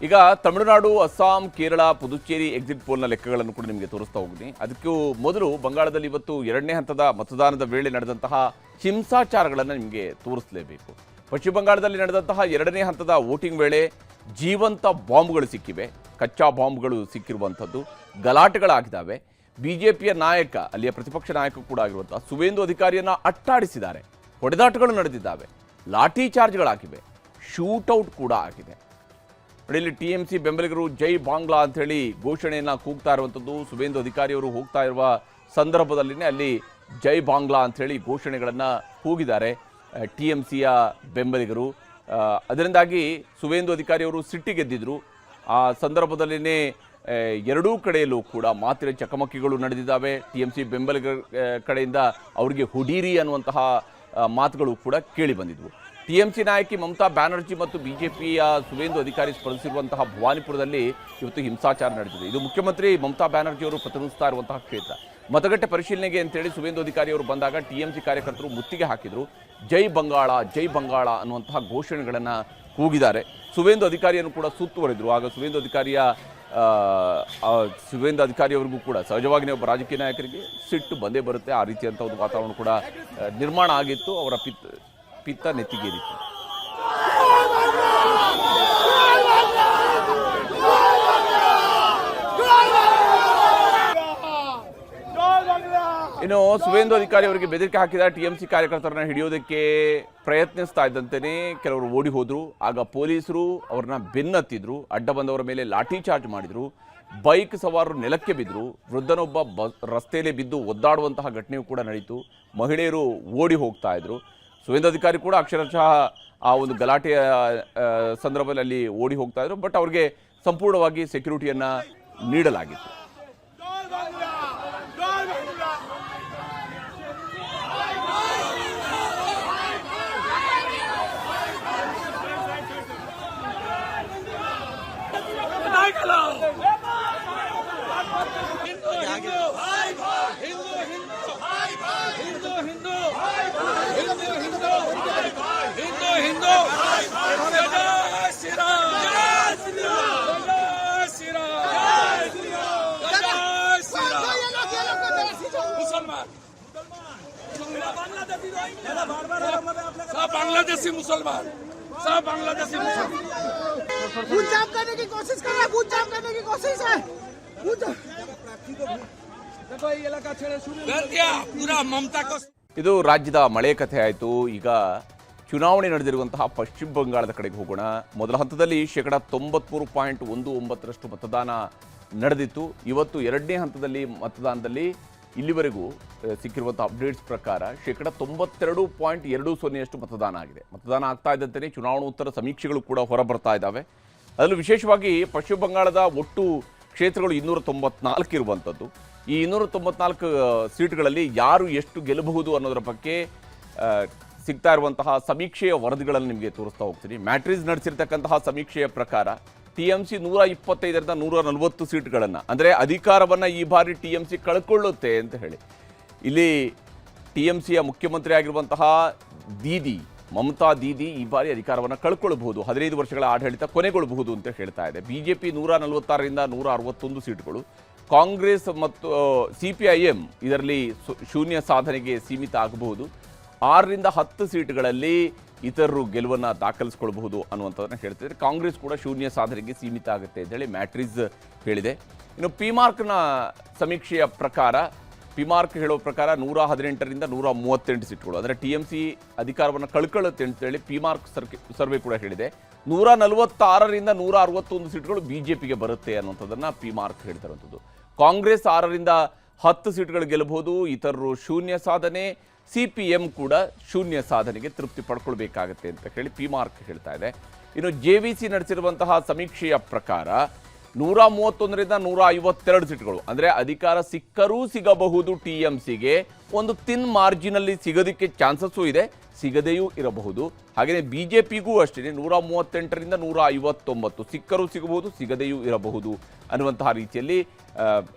ಈಗ ತಮಿಳುನಾಡು, ಅಸ್ಸಾಂ, ಕೇರಳ, ಪುದುಚೇರಿ ಎಕ್ಸಿಟ್ ಪೋಲ್ನ ಲೆಕ್ಕಗಳನ್ನು ಕೂಡ ನಿಮಗೆ ತೋರಿಸ್ತಾ ಹೋಗ್ತೀನಿ. ಅದಕ್ಕೂ ಮೊದಲು ಬಂಗಾಳದಲ್ಲಿ ಇವತ್ತು 2ನೇ ಹಂತದ ಮತದಾನದ ವೇಳೆ ನಡೆದಂತಹ ಹಿಂಸಾಚಾರಗಳನ್ನು ನಿಮಗೆ ತೋರಿಸಲೇಬೇಕು. ಪಶ್ಚಿಮ ಬಂಗಾಳದಲ್ಲಿ ನಡೆದಂತಹ ಎರಡನೇ ಹಂತದ ವೋಟಿಂಗ್ ವೇಳೆ ಜೀವಂತ ಬಾಂಬ್ಗಳು ಸಿಕ್ಕಿವೆ, ಕಚ್ಚಾ ಬಾಂಬ್ಗಳು ಸಿಕ್ಕಿರುವಂಥದ್ದು, ಗಲಾಟೆಗಳಾಗಿದ್ದಾವೆ. ಬಿಜೆಪಿಯ ನಾಯಕ, ಅಲ್ಲಿಯ ಪ್ರತಿಪಕ್ಷ ನಾಯಕ ಕೂಡ ಆಗಿರುವಂತಹ ಸುವೇಂದು ಅಧಿಕಾರಿಯನ್ನು ಅಟ್ಟಾಡಿಸಿದ್ದಾರೆ, ಹೊಡೆದಾಟಗಳು ನಡೆದಿದ್ದಾವೆ, ಲಾಠಿ ಚಾರ್ಜ್ಗಳಾಗಿವೆ, ಶೂಟೌಟ್ ಕೂಡ ಆಗಿದೆ. ನೋಡಿ, ಇಲ್ಲಿ TMC ಬೆಂಬಲಿಗರು ಜೈ ಬಾಂಗ್ಲಾ ಅಂಥೇಳಿ ಘೋಷಣೆಯನ್ನು ಕೂಗ್ತಾ ಇರುವಂಥದ್ದು. ಸುವೇಂದು ಅಧಿಕಾರಿಯವರು ಹೋಗ್ತಾ ಇರುವ ಸಂದರ್ಭದಲ್ಲಿನೇ ಅಲ್ಲಿ ಜೈ ಬಾಂಗ್ಲಾ ಅಂಥೇಳಿ ಘೋಷಣೆಗಳನ್ನು ಕೂಗಿದ್ದಾರೆ TMCಯ ಬೆಂಬಲಿಗರು. ಅದರಿಂದಾಗಿ ಸುವೇಂದು ಅಧಿಕಾರಿಯವರು ಸಿಟ್ಟಿಗೆದ್ದಿದ್ರು. ಆ ಸಂದರ್ಭದಲ್ಲಿನೇ ಎರಡೂ ಕಡೆಯಲ್ಲೂ ಕೂಡ ಮಾತಿನ ಚಕಮಕಿಗಳು ನಡೆದಿದ್ದಾವೆ. TMC ಬೆಂಬಲಿಗರ ಕಡೆಯಿಂದ ಅವರಿಗೆ ಹುಡೀರಿ ಅನ್ನುವಂತಹ ಮಾತುಗಳು ಕೂಡ ಕೇಳಿ ಬಂದಿದ್ವು. TMC ನಾಯಕಿ ಮಮತಾ ಬ್ಯಾನರ್ಜಿ ಮತ್ತು ಬಿಜೆಪಿಯ ಸುವೇಂದು ಅಧಿಕಾರಿ ಸ್ಪರ್ಧಿಸಿರುವಂತಹ ಭವಾನಿಪುರದಲ್ಲಿ ಇವತ್ತು ಹಿಂಸಾಚಾರ ನಡೆದಿದೆ. ಇದು ಮುಖ್ಯಮಂತ್ರಿ ಮಮತಾ ಬ್ಯಾನರ್ಜಿ ಅವರು ಪ್ರತಿನಿಧಿಸ್ತಾ ಇರುವಂತಹ ಕ್ಷೇತ್ರ. ಮತಗಟ್ಟೆ ಪರಿಶೀಲನೆಗೆ ಅಂತೇಳಿ ಸುವೇಂದು ಅಧಿಕಾರಿ ಅವರು ಬಂದಾಗ TMC ಕಾರ್ಯಕರ್ತರು ಮುತ್ತಿಗೆ ಹಾಕಿದ್ರು. ಜೈ ಬಂಗಾಳ, ಜೈ ಬಂಗಾಳ ಅನ್ನುವಂತಹ ಘೋಷಣೆಗಳನ್ನು ಕೂಗಿದ್ದಾರೆ. ಸುವೇಂದು ಅಧಿಕಾರಿಯನ್ನು ಕೂಡ ಸುತ್ತುವರೆದ್ರು. ಆಗ ಸುವೇಂದು ಅಧಿಕಾರಿಯವರಿಗೂ ಕೂಡ ಸಹಜವಾಗಿ ಒಬ್ಬ ರಾಜಕೀಯ ನಾಯಕರಿಗೆ ಸಿಟ್ಟು ಬಂದೇ ಬರುತ್ತೆ. ಆ ರೀತಿಯಂಥ ಒಂದು ವಾತಾವರಣ ಕೂಡ ನಿರ್ಮಾಣ ಆಗಿತ್ತು. ಅವರ ಪಿತ್ತ ನೆತ್ತಿಗೇರಿತ್ತು. ಇನ್ನು ಸುವೇಂದು ಅಧಿಕಾರಿ ಅವರಿಗೆ ಬೆದರಿಕೆ ಹಾಕಿದ TMC ಕಾರ್ಯಕರ್ತರನ್ನ ಹಿಡಿಯೋದಕ್ಕೆ ಪ್ರಯತ್ನಿಸ್ತಾ ಇದ್ದಂತೆಯೇ ಕೆಲವರು ಓಡಿ ಹೋದ್ರು. ಆಗ ಪೊಲೀಸರು ಅವ್ರನ್ನ ಬೆನ್ನತ್ತಿದ್ರು, ಅಡ್ಡ ಬಂದವರ ಮೇಲೆ ಲಾಠಿ ಚಾರ್ಜ್ ಮಾಡಿದ್ರು, ಬೈಕ್ ಸವಾರರು ನೆಲಕ್ಕೆ ಬಿದ್ದರು, ವೃದ್ಧನೊಬ್ಬ ರಸ್ತೆಯಲ್ಲಿ ಬಿದ್ದು ಒದ್ದಾಡುವಂತಹ ಘಟನೆಯೂ ಕೂಡ ನಡೀತು. ಮಹಿಳೆಯರು ಓಡಿ ಹೋಗ್ತಾ ಇದ್ರು. ಸುವೇಂದು ಅಧಿಕಾರಿ ಕೂಡ ಅಕ್ಷರಶಃ ಆ ಒಂದು ಗಲಾಟೆಯ ಸಂದರ್ಭದಲ್ಲಿ ಓಡಿ ಹೋಗ್ತಾ ಇದ್ರು. ಬಟ್ ಅವ್ರಿಗೆ ಸಂಪೂರ್ಣವಾಗಿ ಸೆಕ್ಯೂರಿಟಿಯನ್ನು ನೀಡಲಾಗಿತ್ತು. बांग्लादेशी मुसलमान, सब बांग्लादेशी मुसलमान बूथ जाम करने की कोशिश कर रहे हैं, बूथ जाम करने की कोशिश है। पूरा ममता को ಇದು ರಾಜ್ಯದ ಮಳೆ ಕಥೆ ಆಯಿತು. ಈಗ ಚುನಾವಣೆ ನಡೆದಿರುವಂತಹ ಪಶ್ಚಿಮ ಬಂಗಾಳದ ಕಡೆಗೆ ಹೋಗೋಣ. ಮೊದಲ ಹಂತದಲ್ಲಿ 93.19% ಮತದಾನ ನಡೆದಿತ್ತು. ಇವತ್ತು ಎರಡನೇ ಹಂತದಲ್ಲಿ ಮತದಾನದಲ್ಲಿ ಇಲ್ಲಿವರೆಗೂ ಸಿಕ್ಕಿರುವಂಥ ಅಪ್ಡೇಟ್ಸ್ ಪ್ರಕಾರ 92.20% ಮತದಾನ ಆಗಿದೆ. ಮತದಾನ ಆಗ್ತಾ ಇದ್ದಂತೆಯೇ ಚುನಾವಣೋತ್ತರ ಸಮೀಕ್ಷೆಗಳು ಕೂಡ ಹೊರಬರ್ತಾ ಇದ್ದಾವೆ. ಅದರಲ್ಲೂ ವಿಶೇಷವಾಗಿ ಪಶ್ಚಿಮ ಬಂಗಾಳದ ಒಟ್ಟು ಕ್ಷೇತ್ರಗಳು 294 ಇರುವಂಥದ್ದು. ಈ 294 ಸೀಟ್ಗಳಲ್ಲಿ ಯಾರು ಎಷ್ಟು ಗೆಲ್ಲಬಹುದು ಅನ್ನೋದರ ಬಗ್ಗೆ ಸಿಗ್ತಾ ಇರುವಂತಹ ಸಮೀಕ್ಷೆಯ ವರದಿಗಳನ್ನು ನಿಮಗೆ ತೋರಿಸ್ತಾ ಹೋಗ್ತೀನಿ. ಮ್ಯಾಟ್ರಿಸ್ ನಡೆಸಿರ್ತಕ್ಕಂತಹ ಸಮೀಕ್ಷೆಯ ಪ್ರಕಾರ TMC 125ರಿಂದ 140 ಸೀಟ್ಗಳನ್ನು, ಅಂದರೆ ಅಧಿಕಾರವನ್ನು ಈ ಬಾರಿ TMC ಕಳ್ಕೊಳ್ಳುತ್ತೆ ಅಂತ ಹೇಳಿ. ಇಲ್ಲಿ TMCಯ ಮುಖ್ಯಮಂತ್ರಿ ಆಗಿರುವಂತಹ ಮಮತಾ ದೀದಿ ಈ ಬಾರಿ ಅಧಿಕಾರವನ್ನು ಕಳ್ಕೊಳ್ಬಹುದು, 15 ವರ್ಷಗಳ ಆಡಳಿತ ಕೊನೆಗೊಳ್ಳಬಹುದು ಅಂತ ಹೇಳ್ತಾ ಇದೆ. BJP 146ರಿಂದ 161 ಸೀಟ್ಗಳು, ಕಾಂಗ್ರೆಸ್ ಮತ್ತು CPIM ಇದರಲ್ಲಿ ಶೂನ್ಯ ಸಾಧನೆಗೆ ಸೀಮಿತ ಆಗಬಹುದು. 6ರಿಂದ 10 ಸೀಟ್ಗಳಲ್ಲಿ ಇತರರು ಗೆಲುವನ್ನು ದಾಖಲಿಸಿಕೊಳ್ಳಬಹುದು ಅನ್ನುವಂಥದ್ದನ್ನು ಹೇಳ್ತಿದ್ದಾರೆ. ಕಾಂಗ್ರೆಸ್ ಕೂಡ ಶೂನ್ಯ ಸಾಧನೆಗೆ ಸೀಮಿತ ಆಗುತ್ತೆ ಅಂತೇಳಿ ಮ್ಯಾಟ್ರಿಸ್ ಹೇಳಿದೆ. ಇನ್ನು ಪಿಮಾರ್ಕ್ನ ಸಮೀಕ್ಷೆಯ ಪ್ರಕಾರ, ಪಿಮಾರ್ಕ್ ಹೇಳೋ ಪ್ರಕಾರ 118ರಿಂದ 138 ಸೀಟ್ಗಳು, ಅಂದರೆ TMC ಅಧಿಕಾರವನ್ನು ಕಳ್ಕೊಳ್ಳುತ್ತೆ ಅಂತೇಳಿ ಪಿಮಾರ್ಕ್ ಸರ್ವೆ ಕೂಡ ಹೇಳಿದೆ. 146ರಿಂದ 161 ಸೀಟ್ಗಳು BJPಗೆ ಬರುತ್ತೆ ಅನ್ನುವಂಥದ್ದನ್ನು ಪಿಮಾರ್ಕ್ ಹೇಳ್ತಿರುವಂಥದ್ದು. ಕಾಂಗ್ರೆಸ್ 6ರಿಂದ 10 ಸೀಟ್ಗಳು ಗೆಲ್ಲಬಹುದು, ಇತರರು ಶೂನ್ಯ ಸಾಧನೆ, CPM ಕೂಡ ಶೂನ್ಯ ಸಾಧನೆಗೆ ತೃಪ್ತಿ ಪಡ್ಕೊಳ್ಬೇಕಾಗತ್ತೆ ಅಂತ ಹೇಳಿ ಪಿಮಾರ್ಕ್ ಹೇಳ್ತಾ ಇದೆ. ಇನ್ನು JVC ನಡೆಸಿರುವಂತಹ ಸಮೀಕ್ಷೆಯ ಪ್ರಕಾರ 131ರಿಂದ 152 ಸೀಟ್ಗಳು, ಅಂದರೆ ಅಧಿಕಾರ ಸಿಕ್ಕರೂ ಸಿಗಬಹುದು TMCಗೆ, ಒಂದು ತಿನ್ ಮಾರ್ಜಿನಲ್ಲಿ ಸಿಗೋದಕ್ಕೆ ಚಾನ್ಸಸ್ಸು ಇದೆ, ಸಿಗದೆಯೂ ಇರಬಹುದು. ಹಾಗೆಯೇ BJPಗೂ ಅಷ್ಟೇ 138ರಿಂದ 159 ಸಿಕ್ಕರೂ ಸಿಗಬಹುದು, ಸಿಗದೆಯೂ ಇರಬಹುದು ಅನ್ನುವಂತಹ ರೀತಿಯಲ್ಲಿ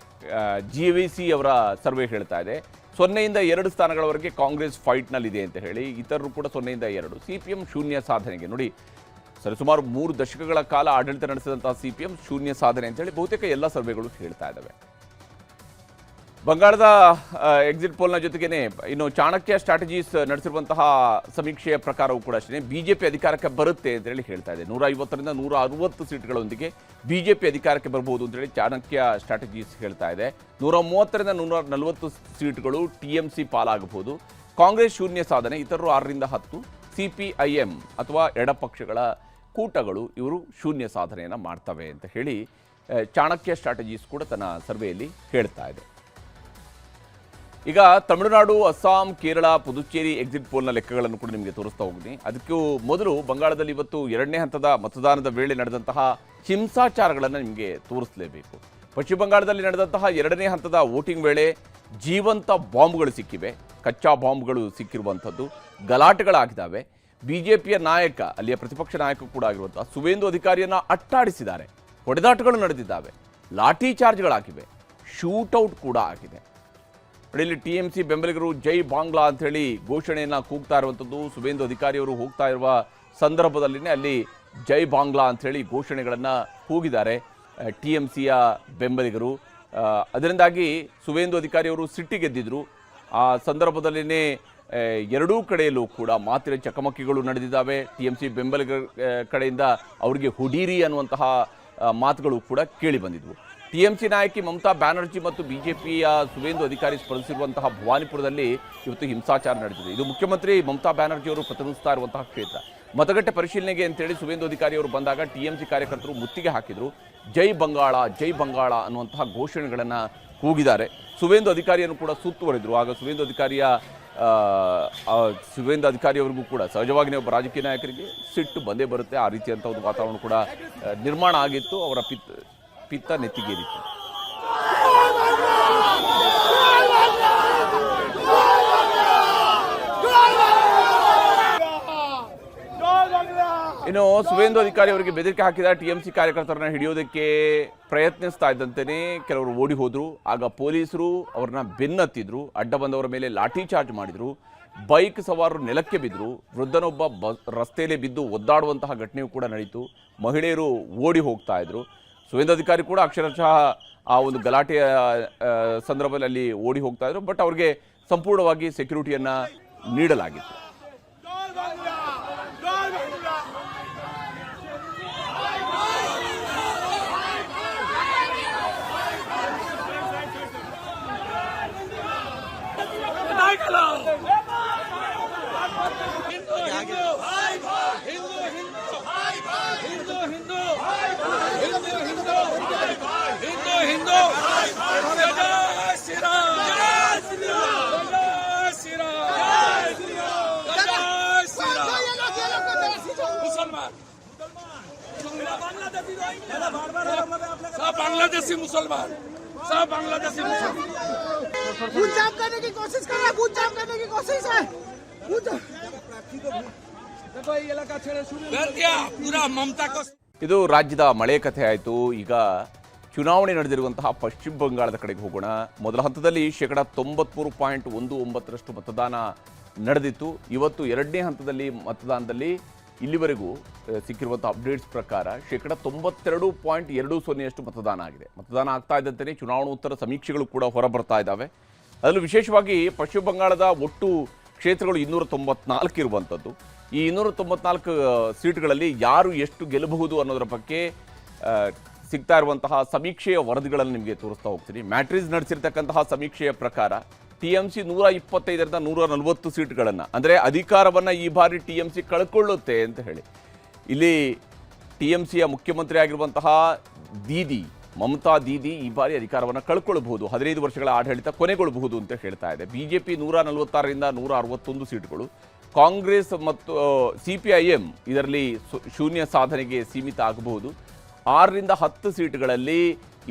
JVC ಅವರ ಸರ್ವೆ ಹೇಳ್ತಾ ಇದೆ. 0ಯಿಂದ 2 ಸ್ಥಾನಗಳವರೆಗೆ ಕಾಂಗ್ರೆಸ್ ಫೈಟ್ನಲ್ಲಿದೆ ಅಂತ ಹೇಳಿ, ಇತರರು ಕೂಡ 0ಯಿಂದ 2. CPM ಶೂನ್ಯ ಸಾಧನೆಗೆ, ನೋಡಿ ಸರಿಸುಮಾರು 3 ದಶಕಗಳ ಕಾಲ ಆಡಳಿತ ನಡೆಸಿದಂತಹ CPM ಶೂನ್ಯ ಸಾಧನೆ ಅಂತೇಳಿ ಬಹುತೇಕ ಎಲ್ಲ ಸರ್ವೆಗಳು ಹೇಳ್ತಾ ಇದ್ದಾವೆ. ಬಂಗಾಳದ ಎಕ್ಸಿಟ್ ಪೋಲ್ನ ಜೊತೆಗೇನೆ ಇನ್ನು ಚಾಣಕ್ಯ ಸ್ಟ್ರಾಟಜೀಸ್ ನಡೆಸಿರುವಂತಹ ಸಮೀಕ್ಷೆಯ ಪ್ರಕಾರವೂ ಕೂಡ ಅಷ್ಟೇ ಬಿಜೆಪಿ ಅಧಿಕಾರಕ್ಕೆ ಬರುತ್ತೆ ಅಂತ ಹೇಳಿ ಹೇಳ್ತಾ ಇದೆ. 150ರಿಂದ 160 ಸೀಟ್ಗಳೊಂದಿಗೆ ಬಿಜೆಪಿ ಅಧಿಕಾರಕ್ಕೆ ಬರಬಹುದು ಅಂತ ಹೇಳಿ ಚಾಣಕ್ಯ ಸ್ಟ್ರಾಟಜೀಸ್ ಹೇಳ್ತಾ ಇದೆ. 130ರಿಂದ 140 ಸೀಟ್ಗಳು ಟಿಎಂಸಿ ಪಾಲಾಗಬಹುದು. ಕಾಂಗ್ರೆಸ್ ಶೂನ್ಯ ಸಾಧನೆ, ಇತರರು 6ರಿಂದ 10, ಸಿಪಿಐಎಂ ಅಥವಾ ಎಡಪಕ್ಷಗಳ ಕೂಟಗಳು ಇವರು ಶೂನ್ಯ ಸಾಧನೆಯನ್ನು ಮಾಡ್ತವೆ ಅಂತ ಹೇಳಿ ಚಾಣಕ್ಯ ಸ್ಟ್ರಾಟಜೀಸ್ ಕೂಡ ತನ್ನ ಸರ್ವೆಯಲ್ಲಿ ಹೇಳ್ತಾ ಇದೆ. ಈಗ ತಮಿಳುನಾಡು, ಅಸ್ಸಾಂ, ಕೇರಳ, ಪುದುಚೇರಿ ಎಕ್ಸಿಟ್ ಪೋಲ್ನ ಲೆಕ್ಕಗಳನ್ನು ಕೂಡ ನಿಮಗೆ ತೋರಿಸ್ತಾ ಹೋಗ್ತೀನಿ. ಅದಕ್ಕೂ ಮೊದಲು ಬಂಗಾಳದಲ್ಲಿ ಇವತ್ತು 2ನೇ ಹಂತದ ಮತದಾನದ ವೇಳೆ ನಡೆದಂತಹ ಹಿಂಸಾಚಾರಗಳನ್ನು ನಿಮಗೆ ತೋರಿಸಲೇಬೇಕು. ಪಶ್ಚಿಮ ಬಂಗಾಳದಲ್ಲಿ ನಡೆದಂತಹ 2ನೇ ಹಂತದ ವೋಟಿಂಗ್ ವೇಳೆ ಜೀವಂತ ಬಾಂಬ್ಗಳು ಸಿಕ್ಕಿವೆ, ಕಚ್ಚಾ ಬಾಂಬ್ಗಳು ಸಿಕ್ಕಿರುವಂಥದ್ದು, ಗಲಾಟೆಗಳಾಗಿದ್ದಾವೆ. ಬಿಜೆಪಿಯ ನಾಯಕ, ಅಲ್ಲಿಯ ಪ್ರತಿಪಕ್ಷ ನಾಯಕ ಕೂಡ ಆಗಿರುವಂತಹ ಸುವೇಂದು ಅಧಿಕಾರಿಯನ್ನು ಅಟ್ಟಾಡಿಸಿದ್ದಾರೆ, ಹೊಡೆದಾಟಗಳು ನಡೆದಿದ್ದಾವೆ, ಲಾಠಿ ಚಾರ್ಜ್ಗಳಾಗಿವೆ, ಶೂಟೌಟ್ ಕೂಡ ಆಗಿದೆ. ಇಲ್ಲಿ ಟಿಎಂಸಿ ಬೆಂಬಲಿಗರು ಜೈ ಬಾಂಗ್ಲಾ ಅಂತ ಹೇಳಿ ಘೋಷಣೆಯನ್ನು ಕೂಗ್ತಾ ಇರುವಂಥದ್ದು. ಸುವೇಂದು ಅಧಿಕಾರಿಯವರು ಹೋಗ್ತಾ ಇರುವ ಸಂದರ್ಭದಲ್ಲಿನೇ ಅಲ್ಲಿ ಜೈ ಬಾಂಗ್ಲಾ ಅಂತ ಹೇಳಿ ಘೋಷಣೆಗಳನ್ನು ಕೂಗಿದ್ದಾರೆ ಟಿಎಂಸಿಯ ಬೆಂಬಲಿಗರು. ಅದರಿಂದಾಗಿ ಸುವೇಂದು ಅಧಿಕಾರಿಯವರು ಸಿಟ್ಟಿಗೆದ್ದಿದ್ರು. ಆ ಸಂದರ್ಭದಲ್ಲಿನೇ ಎರಡೂ ಕಡೆಯಲ್ಲೂ ಕೂಡ ಮಾತಿನ ಚಕಮಕಿಗಳು ನಡೆದಿದ್ದಾವೆ. ಟಿಎಂಸಿ ಬೆಂಬಲಿಗರ ಕಡೆಯಿಂದ ಅವರಿಗೆ ಹುಡೀರಿ ಅನ್ನುವಂತಹ ಮಾತುಗಳು ಕೂಡ ಕೇಳಿ ಬಂದಿದ್ವು. ಟಿಎಂಸಿ ನಾಯಕಿ ಮಮತಾ ಬ್ಯಾನರ್ಜಿ ಮತ್ತು ಬಿಜೆಪಿಯ ಸುವೇಂದು ಅಧಿಕಾರಿ ಸ್ಪರ್ಧಿಸಿರುವಂತಹ ಭವಾನಿಪುರದಲ್ಲಿ ಇವತ್ತು ಹಿಂಸಾಚಾರ ನಡೆದಿದೆ. ಇದು ಮುಖ್ಯಮಂತ್ರಿ ಮಮತಾ ಬ್ಯಾನರ್ಜಿ ಅವರು ಪ್ರತಿನಿಧಿಸ್ತಾ ಇರುವಂತಹ ಕ್ಷೇತ್ರ. ಮತಗಟ್ಟೆ ಪರಿಶೀಲನೆಗೆ ಅಂತೇಳಿ ಸುವೇಂದು ಅಧಿಕಾರಿ ಅವರು ಬಂದಾಗ ಟಿಎಂಸಿ ಕಾರ್ಯಕರ್ತರು ಮುತ್ತಿಗೆ ಹಾಕಿದ್ರು. ಜೈ ಬಂಗಾಳ, ಜೈ ಬಂಗಾಳ ಅನ್ನುವಂತಹ ಘೋಷಣೆಗಳನ್ನು ಕೂಗಿದ್ದಾರೆ. ಸುವೇಂದು ಅಧಿಕಾರಿಯನ್ನು ಕೂಡ ಸುತ್ತುವರಿದ್ರು. ಆಗ ಸುವೇಂದು ಅಧಿಕಾರಿಯವರಿಗೂ ಕೂಡ ಸಹಜವಾಗಿಯೇ ಒಬ್ಬ ರಾಜಕೀಯ ನಾಯಕರಿಗೆ ಸಿಟ್ಟು ಬಂದೇ ಬರುತ್ತೆ. ಆ ರೀತಿಯಂಥ ಒಂದು ವಾತಾವರಣ ಕೂಡ ನಿರ್ಮಾಣ ಆಗಿತ್ತು. ಅವರ ಪಿತ್ತ ನೆತ್ತಿಗೇರಿತ್ತು. ಇನ್ನು ಸುವೇಂದು ಅಧಿಕಾರಿ ಅವರಿಗೆ ಬೆದರಿಕೆ ಹಾಕಿದ ಟಿಎಂಸಿ ಕಾರ್ಯಕರ್ತರನ್ನ ಹಿಡಿಯೋದಕ್ಕೆ ಪ್ರಯತ್ನಿಸ್ತಾ ಇದ್ದಂತೆಯೇ ಕೆಲವರು ಓಡಿ ಹೋದ್ರು. ಆಗ ಪೊಲೀಸರು ಅವ್ರನ್ನ ಬೆನ್ನತ್ತಿದ್ರು, ಅಡ್ಡ ಬಂದವರ ಮೇಲೆ ಲಾಠಿ ಚಾರ್ಜ್ ಮಾಡಿದ್ರು, ಬೈಕ್ ಸವಾರರು ನೆಲಕ್ಕೆ ಬಿದ್ದರು, ವೃದ್ಧನೊಬ್ಬ ರಸ್ತೆಯಲ್ಲಿ ಬಿದ್ದು ಒದ್ದಾಡುವಂತಹ ಘಟನೆಯೂ ಕೂಡ ನಡೀತು. ಮಹಿಳೆಯರು ಓಡಿ ಹೋಗ್ತಾ ಇದ್ರು. ಸುವೇಂದು ಅಧಿಕಾರಿ ಕೂಡ ಅಕ್ಷರಶಃ ಆ ಒಂದು ಗಲಾಟೆಯ ಸಂದರ್ಭದಲ್ಲಿ ಓಡಿ ಹೋಗ್ತಾ ಇದ್ರು. ಬಟ್ ಅವ್ರಿಗೆ ಸಂಪೂರ್ಣವಾಗಿ ಸೆಕ್ಯೂರಿಟಿಯನ್ನು ನೀಡಲಾಗಿತ್ತು. बांग्लादेशी मुसलमान, सब बांग्लादेशी मुसलमान बूथ जाम करने की कोशिश कर रहा है, बूथ जाम करने की कोशिश है। देखो ये इलाका छेड़े शुरू कर दिया पूरा ममता को. ಇದು ರಾಜ್ಯದ ಮಳೆ ಕಥೆ ಆಯಿತು. ಈಗ ಚುನಾವಣೆ ನಡೆದಿರುವಂತಹ ಪಶ್ಚಿಮ ಬಂಗಾಳದ ಕಡೆಗೆ ಹೋಗೋಣ. ಮೊದಲ ಹಂತದಲ್ಲಿ 93.19% ಮತದಾನ ನಡೆದಿತ್ತು. ಇವತ್ತು 2ನೇ ಹಂತದಲ್ಲಿ ಮತದಾನದಲ್ಲಿ ಇಲ್ಲಿವರೆಗೂ ಸಿಕ್ಕಿರುವಂಥ ಅಪ್ಡೇಟ್ಸ್ ಪ್ರಕಾರ 92.20% ಮತದಾನ ಆಗಿದೆ. ಮತದಾನ ಆಗ್ತಾ ಇದ್ದಂತೆಯೇ ಚುನಾವಣೋತ್ತರ ಸಮೀಕ್ಷೆಗಳು ಕೂಡ ಹೊರಬರ್ತಾ ಇದ್ದಾವೆ. ಅದರಲ್ಲೂ ವಿಶೇಷವಾಗಿ ಪಶ್ಚಿಮ ಬಂಗಾಳದ ಒಟ್ಟು ಕ್ಷೇತ್ರಗಳು 294 ಇರುವಂಥದ್ದು. ಈ 294 ಸೀಟ್ಗಳಲ್ಲಿ ಯಾರು ಎಷ್ಟು ಗೆಲ್ಲಬಹುದು ಅನ್ನೋದರ ಬಗ್ಗೆ ಸಿಗ್ತಾ ಇರುವಂತಹ ಸಮೀಕ್ಷೆಯ ವರದಿಗಳನ್ನು ನಿಮಗೆ ತೋರಿಸ್ತಾ ಹೋಗ್ತೀನಿ. ಮ್ಯಾಟ್ರಿಸ್ ನಡೆಸಿರ್ತಕ್ಕಂತಹ ಸಮೀಕ್ಷೆಯ ಪ್ರಕಾರ ಟಿಎಂಸಿ 125ರಿಂದ 140 ಸೀಟ್ಗಳನ್ನು, ಅಂದರೆ ಅಧಿಕಾರವನ್ನು ಈ ಬಾರಿ ಟಿಎಂಸಿ ಕಳ್ಕೊಳ್ಳುತ್ತೆ ಅಂತ ಹೇಳಿ. ಇಲ್ಲಿ ಟಿಎಂಸಿಯ ಮುಖ್ಯಮಂತ್ರಿ ಆಗಿರುವಂತಹ ಮಮತಾ ದೀದಿ ಈ ಬಾರಿ ಅಧಿಕಾರವನ್ನು ಕಳ್ಕೊಳ್ಬಹುದು, 15 ವರ್ಷಗಳ ಆಡಳಿತ ಕೊನೆಗೊಳ್ಳಬಹುದು ಅಂತ ಹೇಳ್ತಾ ಇದೆ. ಬಿಜೆಪಿ 146ರಿಂದ 161 ಸೀಟ್ಗಳು, ಕಾಂಗ್ರೆಸ್ ಮತ್ತು ಸಿಪಿಐಎಂ ಇದರಲ್ಲಿ ಶೂನ್ಯ ಸಾಧನೆಗೆ ಸೀಮಿತ ಆಗಬಹುದು. 6ರಿಂದ 10 ಸೀಟ್ಗಳಲ್ಲಿ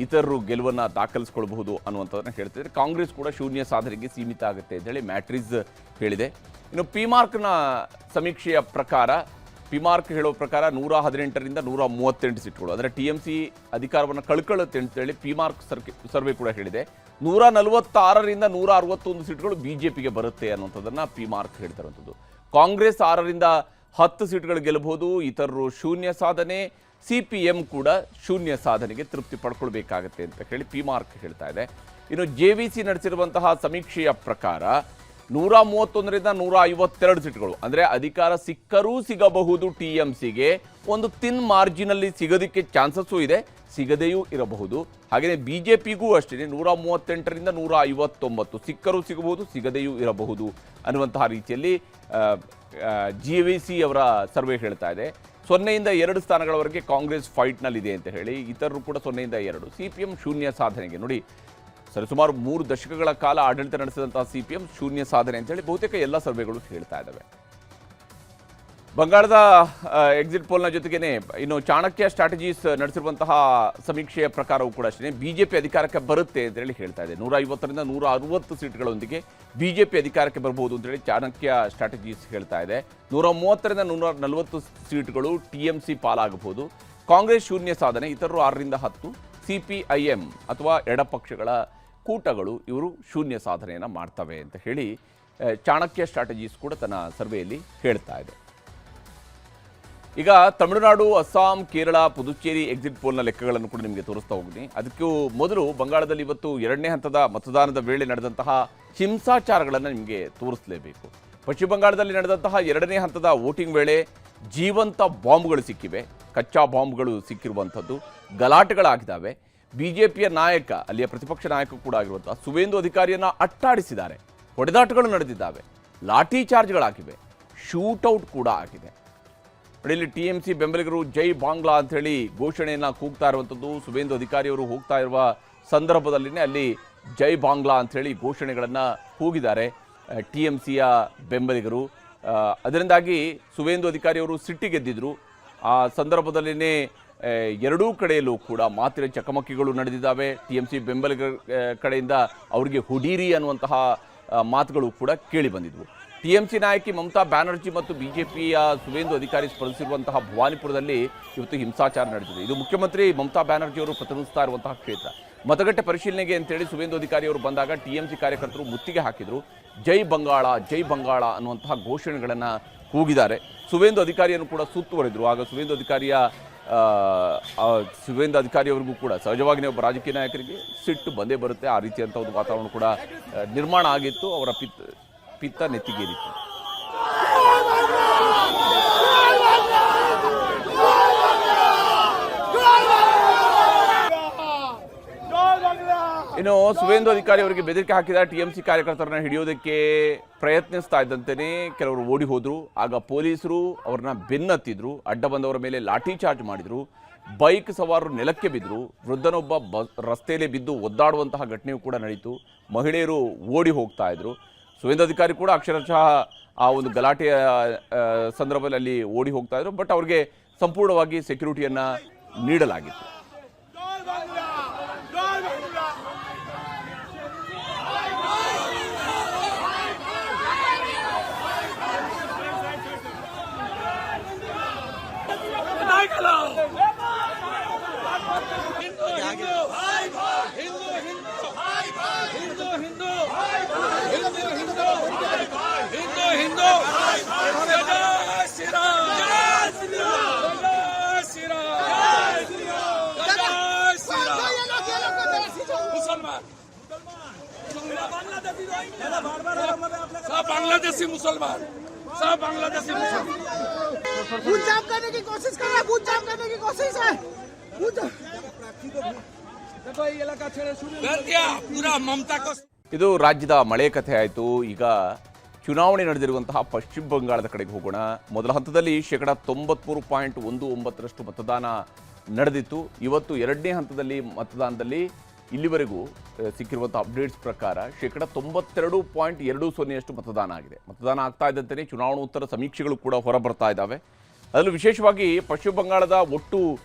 ಇತರರು ಗೆಲುವನ್ನು ದಾಖಲಿಸಿಕೊಳ್ಳಬಹುದು ಅನ್ನುವಂಥದ್ದನ್ನು ಹೇಳ್ತಿದ್ದಾರೆ. ಕಾಂಗ್ರೆಸ್ ಕೂಡ ಶೂನ್ಯ ಸಾಧನೆಗೆ ಸೀಮಿತ ಆಗುತ್ತೆ ಅಂತೇಳಿ ಮ್ಯಾಟ್ರಿಸ್ ಹೇಳಿದೆ. ಇನ್ನು ಪಿಮಾರ್ಕ್ನ ಸಮೀಕ್ಷೆಯ ಪ್ರಕಾರ, ಪಿಮಾರ್ಕ್ ಹೇಳೋ ಪ್ರಕಾರ 118ರಿಂದ 138 ಸೀಟ್ಗಳು, ಅಂದರೆ ಟಿಎಂಸಿ ಅಧಿಕಾರವನ್ನು ಕಳ್ಕೊಳ್ಳುತ್ತೆ ಅಂತೇಳಿ ಪಿಮಾರ್ಕ್ ಸರ್ವೆ ಕೂಡ ಹೇಳಿದೆ. 146ರಿಂದ 161 ಸೀಟ್ಗಳು ಬಿಜೆಪಿಗೆ ಬರುತ್ತೆ ಅನ್ನುವಂಥದ್ದನ್ನು ಪಿಮಾರ್ಕ್ ಹೇಳ್ತಿರುವಂಥದ್ದು. ಕಾಂಗ್ರೆಸ್ 6ರಿಂದ 10 ಸೀಟ್ಗಳು ಗೆಲ್ಲಬಹುದು, ಇತರರು ಶೂನ್ಯ ಸಾಧನೆ, ಸಿಪಿಎಂ ಕೂಡ ಶೂನ್ಯ ಸಾಧನೆಗೆ ತೃಪ್ತಿ ಪಡ್ಕೊಳ್ಬೇಕಾಗತ್ತೆ ಅಂತ ಹೇಳಿ ಪಿಮಾರ್ಕ್ ಹೇಳ್ತಾ ಇದೆ. ಇನ್ನು JVC ನಡೆಸಿರುವಂತಹ ಸಮೀಕ್ಷೆಯ ಪ್ರಕಾರ 131ರಿಂದ 152 ಸೀಟ್ಗಳು, ಅಂದರೆ ಅಧಿಕಾರ ಸಿಕ್ಕರೂ ಸಿಗಬಹುದು TMCಗೆ, ಒಂದು ತಿನ್ ಮಾರ್ಜಿನಲ್ಲಿ ಸಿಗೋದಕ್ಕೆ ಚಾನ್ಸಸ್ಸು ಇದೆ, ಸಿಗದೆಯೂ ಇರಬಹುದು. ಹಾಗೆಯೇ BJPಗೂ ಅಷ್ಟೇ 138ರಿಂದ 159 ಸಿಕ್ಕರೂ ಸಿಗಬಹುದು, ಸಿಗದೆಯೂ ಇರಬಹುದು ಅನ್ನುವಂತಹ ರೀತಿಯಲ್ಲಿ JVC ಅವರ ಸರ್ವೆ ಹೇಳ್ತಾ ಇದೆ. 0ಯಿಂದ 2 ಸ್ಥಾನಗಳವರೆಗೆ ಕಾಂಗ್ರೆಸ್ ಫೈಟ್ನಲ್ಲಿದೆ ಅಂತ ಹೇಳಿ, ಇತರರು ಕೂಡ 0ಯಿಂದ 2. CPM ಶೂನ್ಯ ಸಾಧನೆಗೆ ನೋಡಿ, ಸರಿಸುಮಾರು 3 ದಶಕಗಳ ಕಾಲ ಆಡಳಿತ ನಡೆಸಿದಂತಹ CPM ಶೂನ್ಯ ಸಾಧನೆ ಅಂತ ಹೇಳಿ ಬಹುತೇಕ ಎಲ್ಲ ಸರ್ವೆಗಳು ಹೇಳ್ತಾ ಇದ್ದಾವೆ. ಬಂಗಾಳದ ಎಕ್ಸಿಟ್ ಪೋಲ್ನ ಜೊತೆಗೇನೆ ಇನ್ನು ಚಾಣಕ್ಯ ಸ್ಟ್ರಾಟಜೀಸ್ ನಡೆಸಿರುವಂತಹ ಸಮೀಕ್ಷೆಯ ಪ್ರಕಾರವೂ ಕೂಡ ಅಷ್ಟೇ BJP ಅಧಿಕಾರಕ್ಕೆ ಬರುತ್ತೆ ಅಂತ ಹೇಳಿ ಹೇಳ್ತಾ ಇದೆ. 150ರಿಂದ 160 ಸೀಟ್ಗಳೊಂದಿಗೆ BJP ಅಧಿಕಾರಕ್ಕೆ ಬರಬಹುದು ಅಂತ ಹೇಳಿ ಚಾಣಕ್ಯ ಸ್ಟ್ರಾಟಜೀಸ್ ಹೇಳ್ತಾ ಇದೆ. 130ರಿಂದ 140 ಸೀಟ್ಗಳು TMC ಪಾಲಾಗಬಹುದು. ಕಾಂಗ್ರೆಸ್ ಶೂನ್ಯ ಸಾಧನೆ, ಇತರರು 6ರಿಂದ 10. CPIM ಅಥವಾ ಎಡಪಕ್ಷಗಳ ಕೂಟಗಳು ಇವರು ಶೂನ್ಯ ಸಾಧನೆಯನ್ನು ಮಾಡ್ತವೆ ಅಂತ ಹೇಳಿ ಚಾಣಕ್ಯ ಸ್ಟ್ರಾಟಜೀಸ್ ಕೂಡ ತನ್ನ ಸರ್ವೆಯಲ್ಲಿ ಹೇಳ್ತಾ ಇದೆ. ಈಗ ತಮಿಳುನಾಡು, ಅಸ್ಸಾಂ, ಕೇರಳ, ಪುದುಚೇರಿ ಎಕ್ಸಿಟ್ ಪೋಲ್ನ ಲೆಕ್ಕಗಳನ್ನು ಕೂಡ ನಿಮಗೆ ತೋರಿಸ್ತಾ ಹೋಗ್ತೀನಿ. ಅದಕ್ಕೂ ಮೊದಲು ಬಂಗಾಳದಲ್ಲಿ ಇವತ್ತು 2ನೇ ಹಂತದ ಮತದಾನದ ವೇಳೆ ನಡೆದಂತಹ ಹಿಂಸಾಚಾರಗಳನ್ನು ನಿಮಗೆ ತೋರಿಸಲೇಬೇಕು. ಪಶ್ಚಿಮ ಬಂಗಾಳದಲ್ಲಿ ನಡೆದಂತಹ 2ನೇ ಹಂತದ ವೋಟಿಂಗ್ ವೇಳೆ ಜೀವಂತ ಬಾಂಬ್ಗಳು ಸಿಕ್ಕಿವೆ, ಕಚ್ಚಾ ಬಾಂಬ್ಗಳು ಸಿಕ್ಕಿರುವಂಥದ್ದು, ಗಲಾಟೆಗಳಾಗಿದ್ದಾವೆ. BJPಯ ನಾಯಕ, ಅಲ್ಲಿಯ ಪ್ರತಿಪಕ್ಷ ನಾಯಕ ಕೂಡ ಆಗಿರುವಂತಹ ಸುವೇಂದು ಅಧಿಕಾರಿಯನ್ನು ಅಟ್ಟಾಡಿಸಿದ್ದಾರೆ, ಹೊಡೆದಾಟಗಳು ನಡೆದಿದ್ದಾವೆ, ಲಾಠಿ ಚಾರ್ಜ್ಗಳಾಗಿವೆ, ಶೂಟೌಟ್ ಕೂಡ ಆಗಿದೆ. ಇಲ್ಲಿ TMC ಬೆಂಬಲಿಗರು ಜೈ ಬಾಂಗ್ಲಾ ಅಂತ ಹೇಳಿ ಘೋಷಣೆಯನ್ನು ಕೂಗ್ತಾ ಇರುವಂಥದ್ದು. ಸುವೇಂದು ಅಧಿಕಾರಿಯವರು ಹೋಗ್ತಾ ಇರುವ ಸಂದರ್ಭದಲ್ಲಿನೇ ಅಲ್ಲಿ ಜೈ ಬಾಂಗ್ಲಾ ಅಂತ ಹೇಳಿ ಘೋಷಣೆಗಳನ್ನು ಕೂಗಿದ್ದಾರೆ TMCಯ ಬೆಂಬಲಿಗರು. ಅದರಿಂದಾಗಿ ಸುವೇಂದು ಅಧಿಕಾರಿಯವರು ಸಿಟ್ಟಿಗೆದ್ದಿದ್ರು. ಆ ಸಂದರ್ಭದಲ್ಲಿನೇ ಎರಡೂ ಕಡೆಯಲ್ಲೂ ಕೂಡ ಮಾತಿನ ಚಕಮಕಿಗಳು ನಡೆದಿದ್ದಾವೆ. TMC ಬೆಂಬಲಿಗರ ಕಡೆಯಿಂದ ಅವರಿಗೆ ಹುಡೀರಿ ಅನ್ನುವಂತಹ ಮಾತುಗಳು ಕೂಡ ಕೇಳಿ ಬಂದಿದ್ವು. TMC ನಾಯಕಿ ಮಮತಾ ಬ್ಯಾನರ್ಜಿ ಮತ್ತು BJPಯ ಸುವೇಂದು ಅಧಿಕಾರಿ ಸ್ಪರ್ಧಿಸಿರುವಂತಹ ಭವಾನಿಪುರದಲ್ಲಿ ಇವತ್ತು ಹಿಂಸಾಚಾರ ನಡೆದಿದೆ. ಇದು ಮುಖ್ಯಮಂತ್ರಿ ಮಮತಾ ಬ್ಯಾನರ್ಜಿ ಅವರು ಪ್ರತಿನಿಧಿಸ್ತಾ ಇರುವಂತಹ ಕ್ಷೇತ್ರ. ಮತಗಟ್ಟೆ ಪರಿಶೀಲನೆಗೆ ಅಂತೇಳಿ ಸುವೇಂದು ಅಧಿಕಾರಿ ಅವರು ಬಂದಾಗ TMC ಕಾರ್ಯಕರ್ತರು ಮುತ್ತಿಗೆ ಹಾಕಿದರು. ಜೈ ಬಂಗಾಳ, ಜೈ ಬಂಗಾಳ ಅನ್ನುವಂತಹ ಘೋಷಣೆಗಳನ್ನು ಕೂಗಿದ್ದಾರೆ. ಸುವೇಂದು ಅಧಿಕಾರಿಯನ್ನು ಕೂಡ ಸುತ್ತುವರೆದರು. ಆಗ ಸುವೇಂದು ಅಧಿಕಾರಿಯವರಿಗೂ ಕೂಡ ಸಹಜವಾಗಿಯೇ ಒಬ್ಬ ರಾಜಕೀಯ ನಾಯಕರಿಗೆ ಸಿಟ್ಟು ಬಂದೇ ಬರುತ್ತೆ. ಆ ರೀತಿಯಂಥ ಒಂದು ವಾತಾವರಣ ಕೂಡ ನಿರ್ಮಾಣ ಆಗಿತ್ತು. ಅವರ ಪಿತ್ತ ನೆತ್ತಿಗೇರಿತ್ತು. ಇನ್ನು ಸುವೇಂದು ಅಧಿಕಾರಿ ಅವರಿಗೆ ಬೆದರಿಕೆ ಹಾಕಿದ TMC ಕಾರ್ಯಕರ್ತರನ್ನ ಹಿಡಿಯೋದಕ್ಕೆ ಪ್ರಯತ್ನಿಸ್ತಾ ಇದ್ದಂತೆಯೇ ಕೆಲವರು ಓಡಿ ಹೋದ್ರು. ಆಗ ಪೊಲೀಸರು ಅವ್ರನ್ನ ಬೆನ್ನತ್ತಿದ್ರು, ಅಡ್ಡ ಬಂದವರ ಮೇಲೆ ಲಾಠಿ ಚಾರ್ಜ್ ಮಾಡಿದ್ರು, ಬೈಕ್ ಸವಾರರು ನೆಲಕ್ಕೆ ಬಿದ್ದರು, ವೃದ್ಧನೊಬ್ಬ ರಸ್ತೆಯಲ್ಲಿ ಬಿದ್ದು ಒದ್ದಾಡುವಂತಹ ಘಟನೆಯೂ ಕೂಡ ನಡೀತು. ಮಹಿಳೆಯರು ಓಡಿ ಹೋಗ್ತಾ ಇದ್ರು. ಸುವೇಂದು ಅಧಿಕಾರಿ ಕೂಡ ಅಕ್ಷರಶಃ ಆ ಒಂದು ಗಲಾಟೆಯ ಸಂದರ್ಭದಲ್ಲಿ ಓಡಿ ಹೋಗ್ತಾ ಇದ್ರು. ಬಟ್ ಅವ್ರಿಗೆ ಸಂಪೂರ್ಣವಾಗಿ ಸೆಕ್ಯೂರಿಟಿಯನ್ನು ನೀಡಲಾಗಿತ್ತು. बांग्लादेशी मुसलमान, सब बांग्लादेशी मुसलमान बूथ जाम करने की कोशिश कर रहा है, बूथ जाम करने की कोशिश है। देखो ये इलाका छेड़े शुरू कर दिया पूरा ममता को. ಇದು ರಾಜ್ಯದ ಮಳೆ ಕಥೆ ಆಯಿತು. ಈಗ ಚುನಾವಣೆ ನಡೆದಿರುವಂತಹ ಪಶ್ಚಿಮ ಬಂಗಾಳದ ಕಡೆಗೆ ಹೋಗೋಣ. ಮೊದಲ ಹಂತದಲ್ಲಿ 93.19% ಮತದಾನ ನಡೆದಿತ್ತು. ಇವತ್ತು 2ನೇ ಹಂತದಲ್ಲಿ ಮತದಾನದಲ್ಲಿ ಇಲ್ಲಿವರೆಗೂ ಸಿಕ್ಕಿರುವಂಥ ಅಪ್ಡೇಟ್ಸ್ ಪ್ರಕಾರ 92.20% ಮತದಾನ ಆಗಿದೆ. ಮತದಾನ ಆಗ್ತಾ ಇದ್ದಂತೆಯೇ ಚುನಾವಣೋತ್ತರ ಸಮೀಕ್ಷೆಗಳು ಕೂಡ ಹೊರಬರ್ತಾ ಇದ್ದಾವೆ. ಅದರಲ್ಲೂ ವಿಶೇಷವಾಗಿ ಪಶ್ಚಿಮ ಬಂಗಾಳದ ಒಟ್ಟು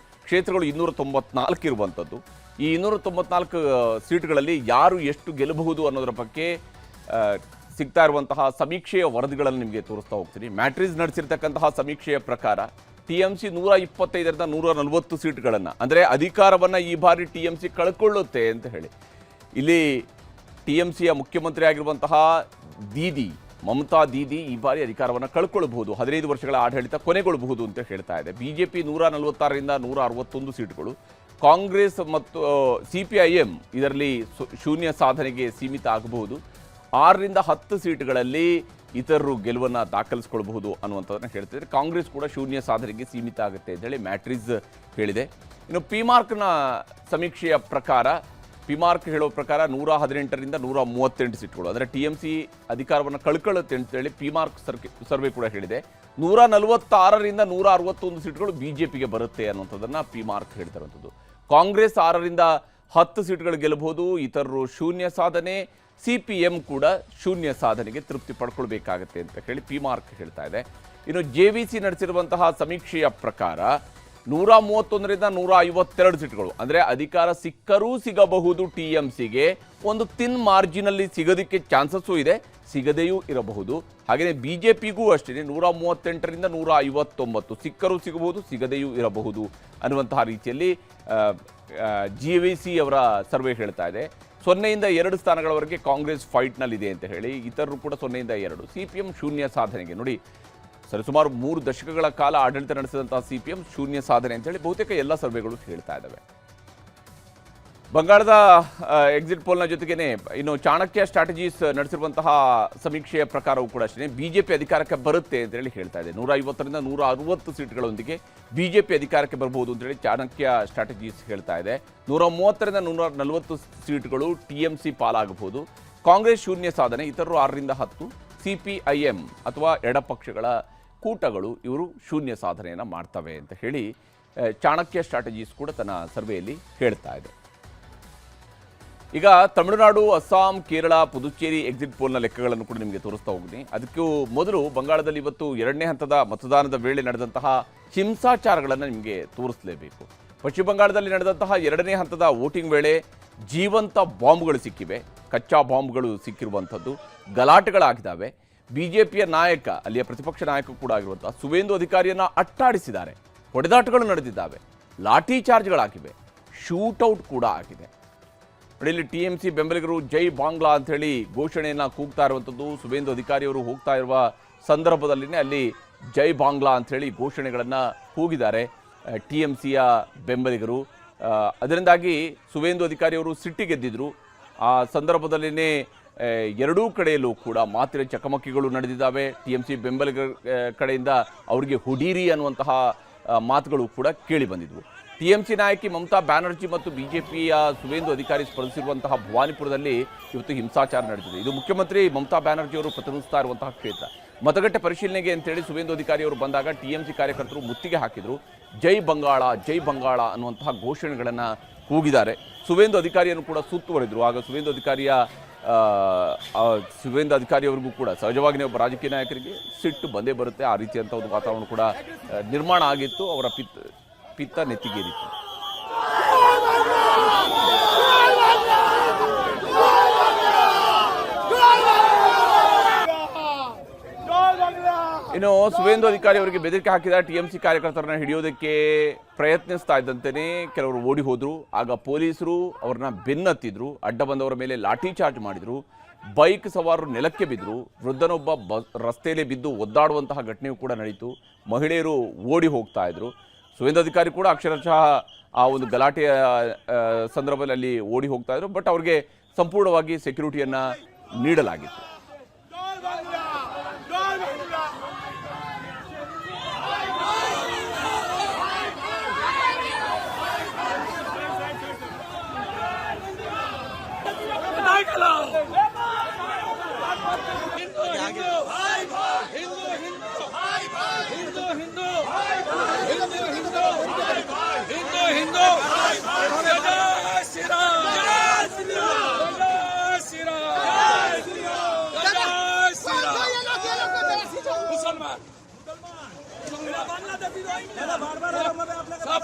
ಕ್ಷೇತ್ರಗಳು 294 ಇರುವಂಥದ್ದು. ಈ 294 ಸೀಟ್ಗಳಲ್ಲಿ ಯಾರು ಎಷ್ಟು ಗೆಲ್ಲಬಹುದು ಅನ್ನೋದರ ಬಗ್ಗೆ ಸಿಗ್ತಾ ಇರುವಂತಹ ಸಮೀಕ್ಷೆಯ ವರದಿಗಳನ್ನು ನಿಮಗೆ ತೋರಿಸ್ತಾ ಹೋಗ್ತೀನಿ. ಮ್ಯಾಟ್ರಿಸ್ ನಡೆಸಿರ್ತಕ್ಕಂತಹ ಸಮೀಕ್ಷೆಯ ಪ್ರಕಾರ TMC 125ರಿಂದ 140 ಸೀಟ್ಗಳನ್ನು, ಅಂದರೆ ಅಧಿಕಾರವನ್ನು ಈ ಬಾರಿ TMC ಕಳ್ಕೊಳ್ಳುತ್ತೆ ಅಂತ ಹೇಳಿ. ಇಲ್ಲಿ TMCಯ ಮುಖ್ಯಮಂತ್ರಿ ಆಗಿರುವಂತಹ ಮಮತಾ ದೀದಿ ಈ ಬಾರಿ ಅಧಿಕಾರವನ್ನು ಕಳ್ಕೊಳ್ಬಹುದು, 15 ವರ್ಷಗಳ ಆಡಳಿತ ಕೊನೆಗೊಳ್ಳಬಹುದು ಅಂತ ಹೇಳ್ತಾ ಇದೆ. BJP 146ರಿಂದ 161 ಸೀಟ್ಗಳು, ಕಾಂಗ್ರೆಸ್ ಮತ್ತು CPIM ಇದರಲ್ಲಿ ಶೂನ್ಯ ಸಾಧನೆಗೆ ಸೀಮಿತ ಆಗಬಹುದು. 6ರಿಂದ 10 ಸೀಟ್ಗಳಲ್ಲಿ ಇತರರು ಗೆಲುವನ್ನು ದಾಖಲಿಸ್ಕೊಳ್ಬಹುದು ಅನ್ನುವಂಥದ್ದನ್ನು ಹೇಳ್ತಿದ್ದಾರೆ. ಕಾಂಗ್ರೆಸ್ ಕೂಡ ಶೂನ್ಯ ಸಾಧನೆಗೆ ಸೀಮಿತ ಆಗುತ್ತೆ ಅಂತೇಳಿ ಮ್ಯಾಟ್ರಿಸ್ ಹೇಳಿದೆ. ಇನ್ನು ಪಿಮಾರ್ಕ್ನ ಸಮೀಕ್ಷೆಯ ಪ್ರಕಾರ, ಪಿಮಾರ್ಕ್ ಹೇಳೋ ಪ್ರಕಾರ 118ರಿಂದ 138 ಸೀಟ್ಗಳು, ಅಂದರೆ TMC ಅಧಿಕಾರವನ್ನು ಕಳ್ಕೊಳ್ಳುತ್ತೆ ಅಂತೇಳಿ ಪಿಮಾರ್ಕ್ ಸರ್ವೆ ಕೂಡ ಹೇಳಿದೆ. 146ರಿಂದ 161 ಸೀಟ್ಗಳು BJPಗೆ ಬರುತ್ತೆ ಅನ್ನುವಂಥದ್ದನ್ನು ಪಿಮಾರ್ಕ್ ಹೇಳ್ತಿರುವಂಥದ್ದು. ಕಾಂಗ್ರೆಸ್ 6ರಿಂದ 10 ಸೀಟ್ಗಳು ಗೆಲ್ಲಬಹುದು, ಇತರರು ಶೂನ್ಯ ಸಾಧನೆ, CPM ಕೂಡ ಶೂನ್ಯ ಸಾಧನೆಗೆ ತೃಪ್ತಿ ಪಡ್ಕೊಳ್ಬೇಕಾಗತ್ತೆ ಅಂತ ಹೇಳಿ ಪಿಮಾರ್ಕ್ ಹೇಳ್ತಾ ಇದೆ. ಇನ್ನು JVC ನಡೆಸಿರುವಂತಹ ಸಮೀಕ್ಷೆಯ ಪ್ರಕಾರ 131ರಿಂದ 152 ಸೀಟ್ಗಳು, ಅಂದರೆ ಅಧಿಕಾರ ಸಿಕ್ಕರೂ ಸಿಗಬಹುದು TMCಗೆ, ಒಂದು ತಿನ್ ಮಾರ್ಜಿನಲ್ಲಿ ಸಿಗೋದಕ್ಕೆ ಚಾನ್ಸಸ್ಸು ಇದೆ, ಸಿಗದೆಯೂ ಇರಬಹುದು. ಹಾಗೆಯೇ BJPಗೂ ಅಷ್ಟೇ 138ರಿಂದ 159 ಸಿಕ್ಕರೂ ಸಿಗಬಹುದು, ಸಿಗದೆಯೂ ಇರಬಹುದು ಅನ್ನುವಂತಹ ರೀತಿಯಲ್ಲಿ JVC ಅವರ ಸರ್ವೆ ಹೇಳ್ತಾ ಇದೆ. 0ಯಿಂದ 2 ಸ್ಥಾನಗಳವರೆಗೆ ಕಾಂಗ್ರೆಸ್ ಫೈಟ್ನಲ್ಲಿದೆ ಅಂತ ಹೇಳಿ, ಇತರರು ಕೂಡ 0ಯಿಂದ 2. CPM ಶೂನ್ಯ ಸಾಧನೆಗೆ ನೋಡಿ, ಸರಿಸುಮಾರು 3 ದಶಕಗಳ ಕಾಲ ಆಡಳಿತ ನಡೆಸಿದಂತಹ CPM ಶೂನ್ಯ ಸಾಧನೆ ಅಂತೇಳಿ ಬಹುತೇಕ ಎಲ್ಲ ಸರ್ವೆಗಳು ಹೇಳ್ತಾ ಇದ್ದಾವೆ. ಬಂಗಾಳದ ಎಕ್ಸಿಟ್ ಪೋಲ್ನ ಜೊತೆಗೇನೆ ಇನ್ನು ಚಾಣಕ್ಯ ಸ್ಟ್ರಾಟಜೀಸ್ ನಡೆಸಿರುವಂತಹ ಸಮೀಕ್ಷೆಯ ಪ್ರಕಾರವೂ ಕೂಡ ಅಷ್ಟೇ BJP ಅಧಿಕಾರಕ್ಕೆ ಬರುತ್ತೆ ಅಂತೇಳಿ ಹೇಳ್ತಾ ಇದೆ. 150ರಿಂದ 160 ಸೀಟ್ಗಳೊಂದಿಗೆ BJP ಅಧಿಕಾರಕ್ಕೆ ಬರಬಹುದು ಅಂತೇಳಿ ಚಾಣಕ್ಯ ಸ್ಟ್ರಾಟಜೀಸ್ ಹೇಳ್ತಾ ಇದೆ. 130ರಿಂದ 140 ಸೀಟ್ಗಳು TMC ಪಾಲಾಗಬಹುದು. ಕಾಂಗ್ರೆಸ್ ಶೂನ್ಯ ಸಾಧನೆ, ಇತರರು 6ರಿಂದ 10, CPIM ಅಥವಾ ಎಡಪಕ್ಷಗಳ ಕೂಟಗಳು ಇವರು ಶೂನ್ಯ ಸಾಧನೆಯನ್ನು ಮಾಡ್ತವೆ ಅಂತ ಹೇಳಿ ಚಾಣಕ್ಯ ಸ್ಟ್ರಾಟಜೀಸ್ ಕೂಡ ತನ್ನ ಸರ್ವೆಯಲ್ಲಿ ಹೇಳ್ತಾ ಇದೆ. ಈಗ ತಮಿಳುನಾಡು, ಅಸ್ಸಾಂ, ಕೇರಳ, ಪುದುಚೇರಿ ಎಕ್ಸಿಟ್ ಪೋಲ್ನ ಲೆಕ್ಕಗಳನ್ನು ಕೂಡ ನಿಮಗೆ ತೋರಿಸ್ತಾ ಹೋಗ್ತೀನಿ. ಅದಕ್ಕೂ ಮೊದಲು ಬಂಗಾಳದಲ್ಲಿ ಇವತ್ತು 2ನೇ ಹಂತದ ಮತದಾನದ ವೇಳೆ ನಡೆದಂತಹ ಹಿಂಸಾಚಾರಗಳನ್ನು ನಿಮಗೆ ತೋರಿಸಲೇಬೇಕು. ಪಶ್ಚಿಮ ಬಂಗಾಳದಲ್ಲಿ ನಡೆದಂತಹ 2ನೇ ಹಂತದ ವೋಟಿಂಗ್ ವೇಳೆ ಜೀವಂತ ಬಾಂಬ್ಗಳು ಸಿಕ್ಕಿವೆ, ಕಚ್ಚಾ ಬಾಂಬ್ಗಳು ಸಿಕ್ಕಿರುವಂಥದ್ದು, ಗಲಾಟೆಗಳಾಗಿದ್ದಾವೆ. BJPಯ ನಾಯಕ, ಅಲ್ಲಿಯ ಪ್ರತಿಪಕ್ಷ ನಾಯಕ ಕೂಡ ಆಗಿರುವಂತಹ ಸುವೇಂದು ಅಧಿಕಾರಿಯನ್ನು ಅಟ್ಟಾಡಿಸಿದ್ದಾರೆ, ಹೊಡೆದಾಟಗಳು ನಡೆದಿದ್ದಾವೆ, ಲಾಠಿ ಚಾರ್ಜ್ಗಳಾಗಿವೆ, ಶೂಟೌಟ್ ಕೂಡ ಆಗಿದೆ. ಇಲ್ಲಿ TMC ಬೆಂಬಲಿಗರು ಜೈ ಬಾಂಗ್ಲಾ ಅಂಥೇಳಿ ಘೋಷಣೆಯನ್ನು ಕೂಗ್ತಾ ಇರುವಂಥದ್ದು. ಸುವೇಂದು ಅಧಿಕಾರಿಯವರು ಹೋಗ್ತಾ ಇರುವ ಸಂದರ್ಭದಲ್ಲಿನೇ ಅಲ್ಲಿ ಜೈ ಬಾಂಗ್ಲಾ ಅಂಥೇಳಿ ಘೋಷಣೆಗಳನ್ನು ಕೂಗಿದ್ದಾರೆ TMCಯ ಬೆಂಬಲಿಗರು. ಅದರಿಂದಾಗಿ ಸುವೇಂದು ಅಧಿಕಾರಿಯವರು ಸಿಟ್ಟಿಗೆದ್ದಿದ್ರು. ಆ ಸಂದರ್ಭದಲ್ಲಿನೇ ಎರಡೂ ಕಡೆಯಲ್ಲೂ ಕೂಡ ಮಾತಿನ ಚಕಮಕಿಗಳು ನಡೆದಿದ್ದಾವೆ. TMC ಬೆಂಬಲಿಗರ ಕಡೆಯಿಂದ ಅವರಿಗೆ ಹುಡೀರಿ ಅನ್ನುವಂತಹ ಮಾತುಗಳು ಕೂಡ ಕೇಳಿ ಬಂದಿದ್ವು. TMC ನಾಯಕಿ ಮಮತಾ ಬ್ಯಾನರ್ಜಿ ಮತ್ತು BJPಯ ಸುವೇಂದು ಅಧಿಕಾರಿ ಸ್ಪರ್ಧಿಸಿರುವಂತಹ ಭವಾನಿಪುರದಲ್ಲಿ ಇವತ್ತು ಹಿಂಸಾಚಾರ ನಡೆದಿದೆ. ಇದು ಮುಖ್ಯಮಂತ್ರಿ ಮಮತಾ ಬ್ಯಾನರ್ಜಿ ಅವರು ಪ್ರತಿನಿಧಿಸ್ತಾ ಇರುವಂತಹ ಕ್ಷೇತ್ರ. ಮತಗಟ್ಟೆ ಪರಿಶೀಲನೆಗೆ ಅಂತೇಳಿ ಸುವೇಂದು ಅಧಿಕಾರಿ ಅವರು ಬಂದಾಗ TMC ಕಾರ್ಯಕರ್ತರು ಮುತ್ತಿಗೆ ಹಾಕಿದ್ರು. ಜೈ ಬಂಗಾಳ, ಜೈ ಬಂಗಾಳ ಅನ್ನುವಂತಹ ಘೋಷಣೆಗಳನ್ನು ಕೂಗಿದ್ದಾರೆ. ಸುವೇಂದು ಅಧಿಕಾರಿಯನ್ನು ಕೂಡ ಸುತ್ತುವರೆದ್ರು. ಆಗ ಸುವೇಂದು ಅಧಿಕಾರಿಯವರಿಗೂ ಕೂಡ ಸಹಜವಾಗಿ ಒಬ್ಬ ರಾಜಕೀಯ ನಾಯಕರಿಗೆ ಸಿಟ್ಟು ಬಂದೇ ಬರುತ್ತೆ. ಆ ರೀತಿಯಂಥ ಒಂದು ವಾತಾವರಣ ಕೂಡ ನಿರ್ಮಾಣ ಆಗಿತ್ತು. ಅವರ ಪಿತ್ತ ನೆತ್ತಿಗೇರಿತ್ತು. ಇನ್ನು ಸುವೇಂದು ಅಧಿಕಾರಿ ಅವರಿಗೆ ಬೆದರಿಕೆ ಹಾಕಿದ TMC ಕಾರ್ಯಕರ್ತರನ್ನ ಹಿಡಿಯೋದಕ್ಕೆ ಪ್ರಯತ್ನಿಸ್ತಾ ಇದ್ದಂತೆಯೇ ಕೆಲವರು ಓಡಿ ಹೋದ್ರು. ಆಗ ಪೊಲೀಸರು ಅವ್ರನ್ನ ಬೆನ್ನತ್ತಿದ್ರು, ಅಡ್ಡ ಬಂದವರ ಮೇಲೆ ಲಾಠಿ ಚಾರ್ಜ್ ಮಾಡಿದ್ರು, ಬೈಕ್ ಸವಾರರು ನೆಲಕ್ಕೆ ಬಿದ್ದರು, ವೃದ್ಧನೊಬ್ಬ ರಸ್ತೆಯಲ್ಲಿ ಬಿದ್ದು ಒದ್ದಾಡುವಂತಹ ಘಟನೆಯೂ ಕೂಡ ನಡೀತು. ಮಹಿಳೆಯರು ಓಡಿ ಹೋಗ್ತಾ ಇದ್ರು. ಸುವೇಂದು ಅಧಿಕಾರಿ ಕೂಡ ಅಕ್ಷರಶಃ ಆ ಒಂದು ಗಲಾಟೆಯ ಸಂದರ್ಭದಲ್ಲಿ ಓಡಿ ಹೋಗ್ತಾ ಇದ್ರು. ಬಟ್ ಅವ್ರಿಗೆ ಸಂಪೂರ್ಣವಾಗಿ ಸೆಕ್ಯೂರಿಟಿಯನ್ನು ನೀಡಲಾಗಿತ್ತು.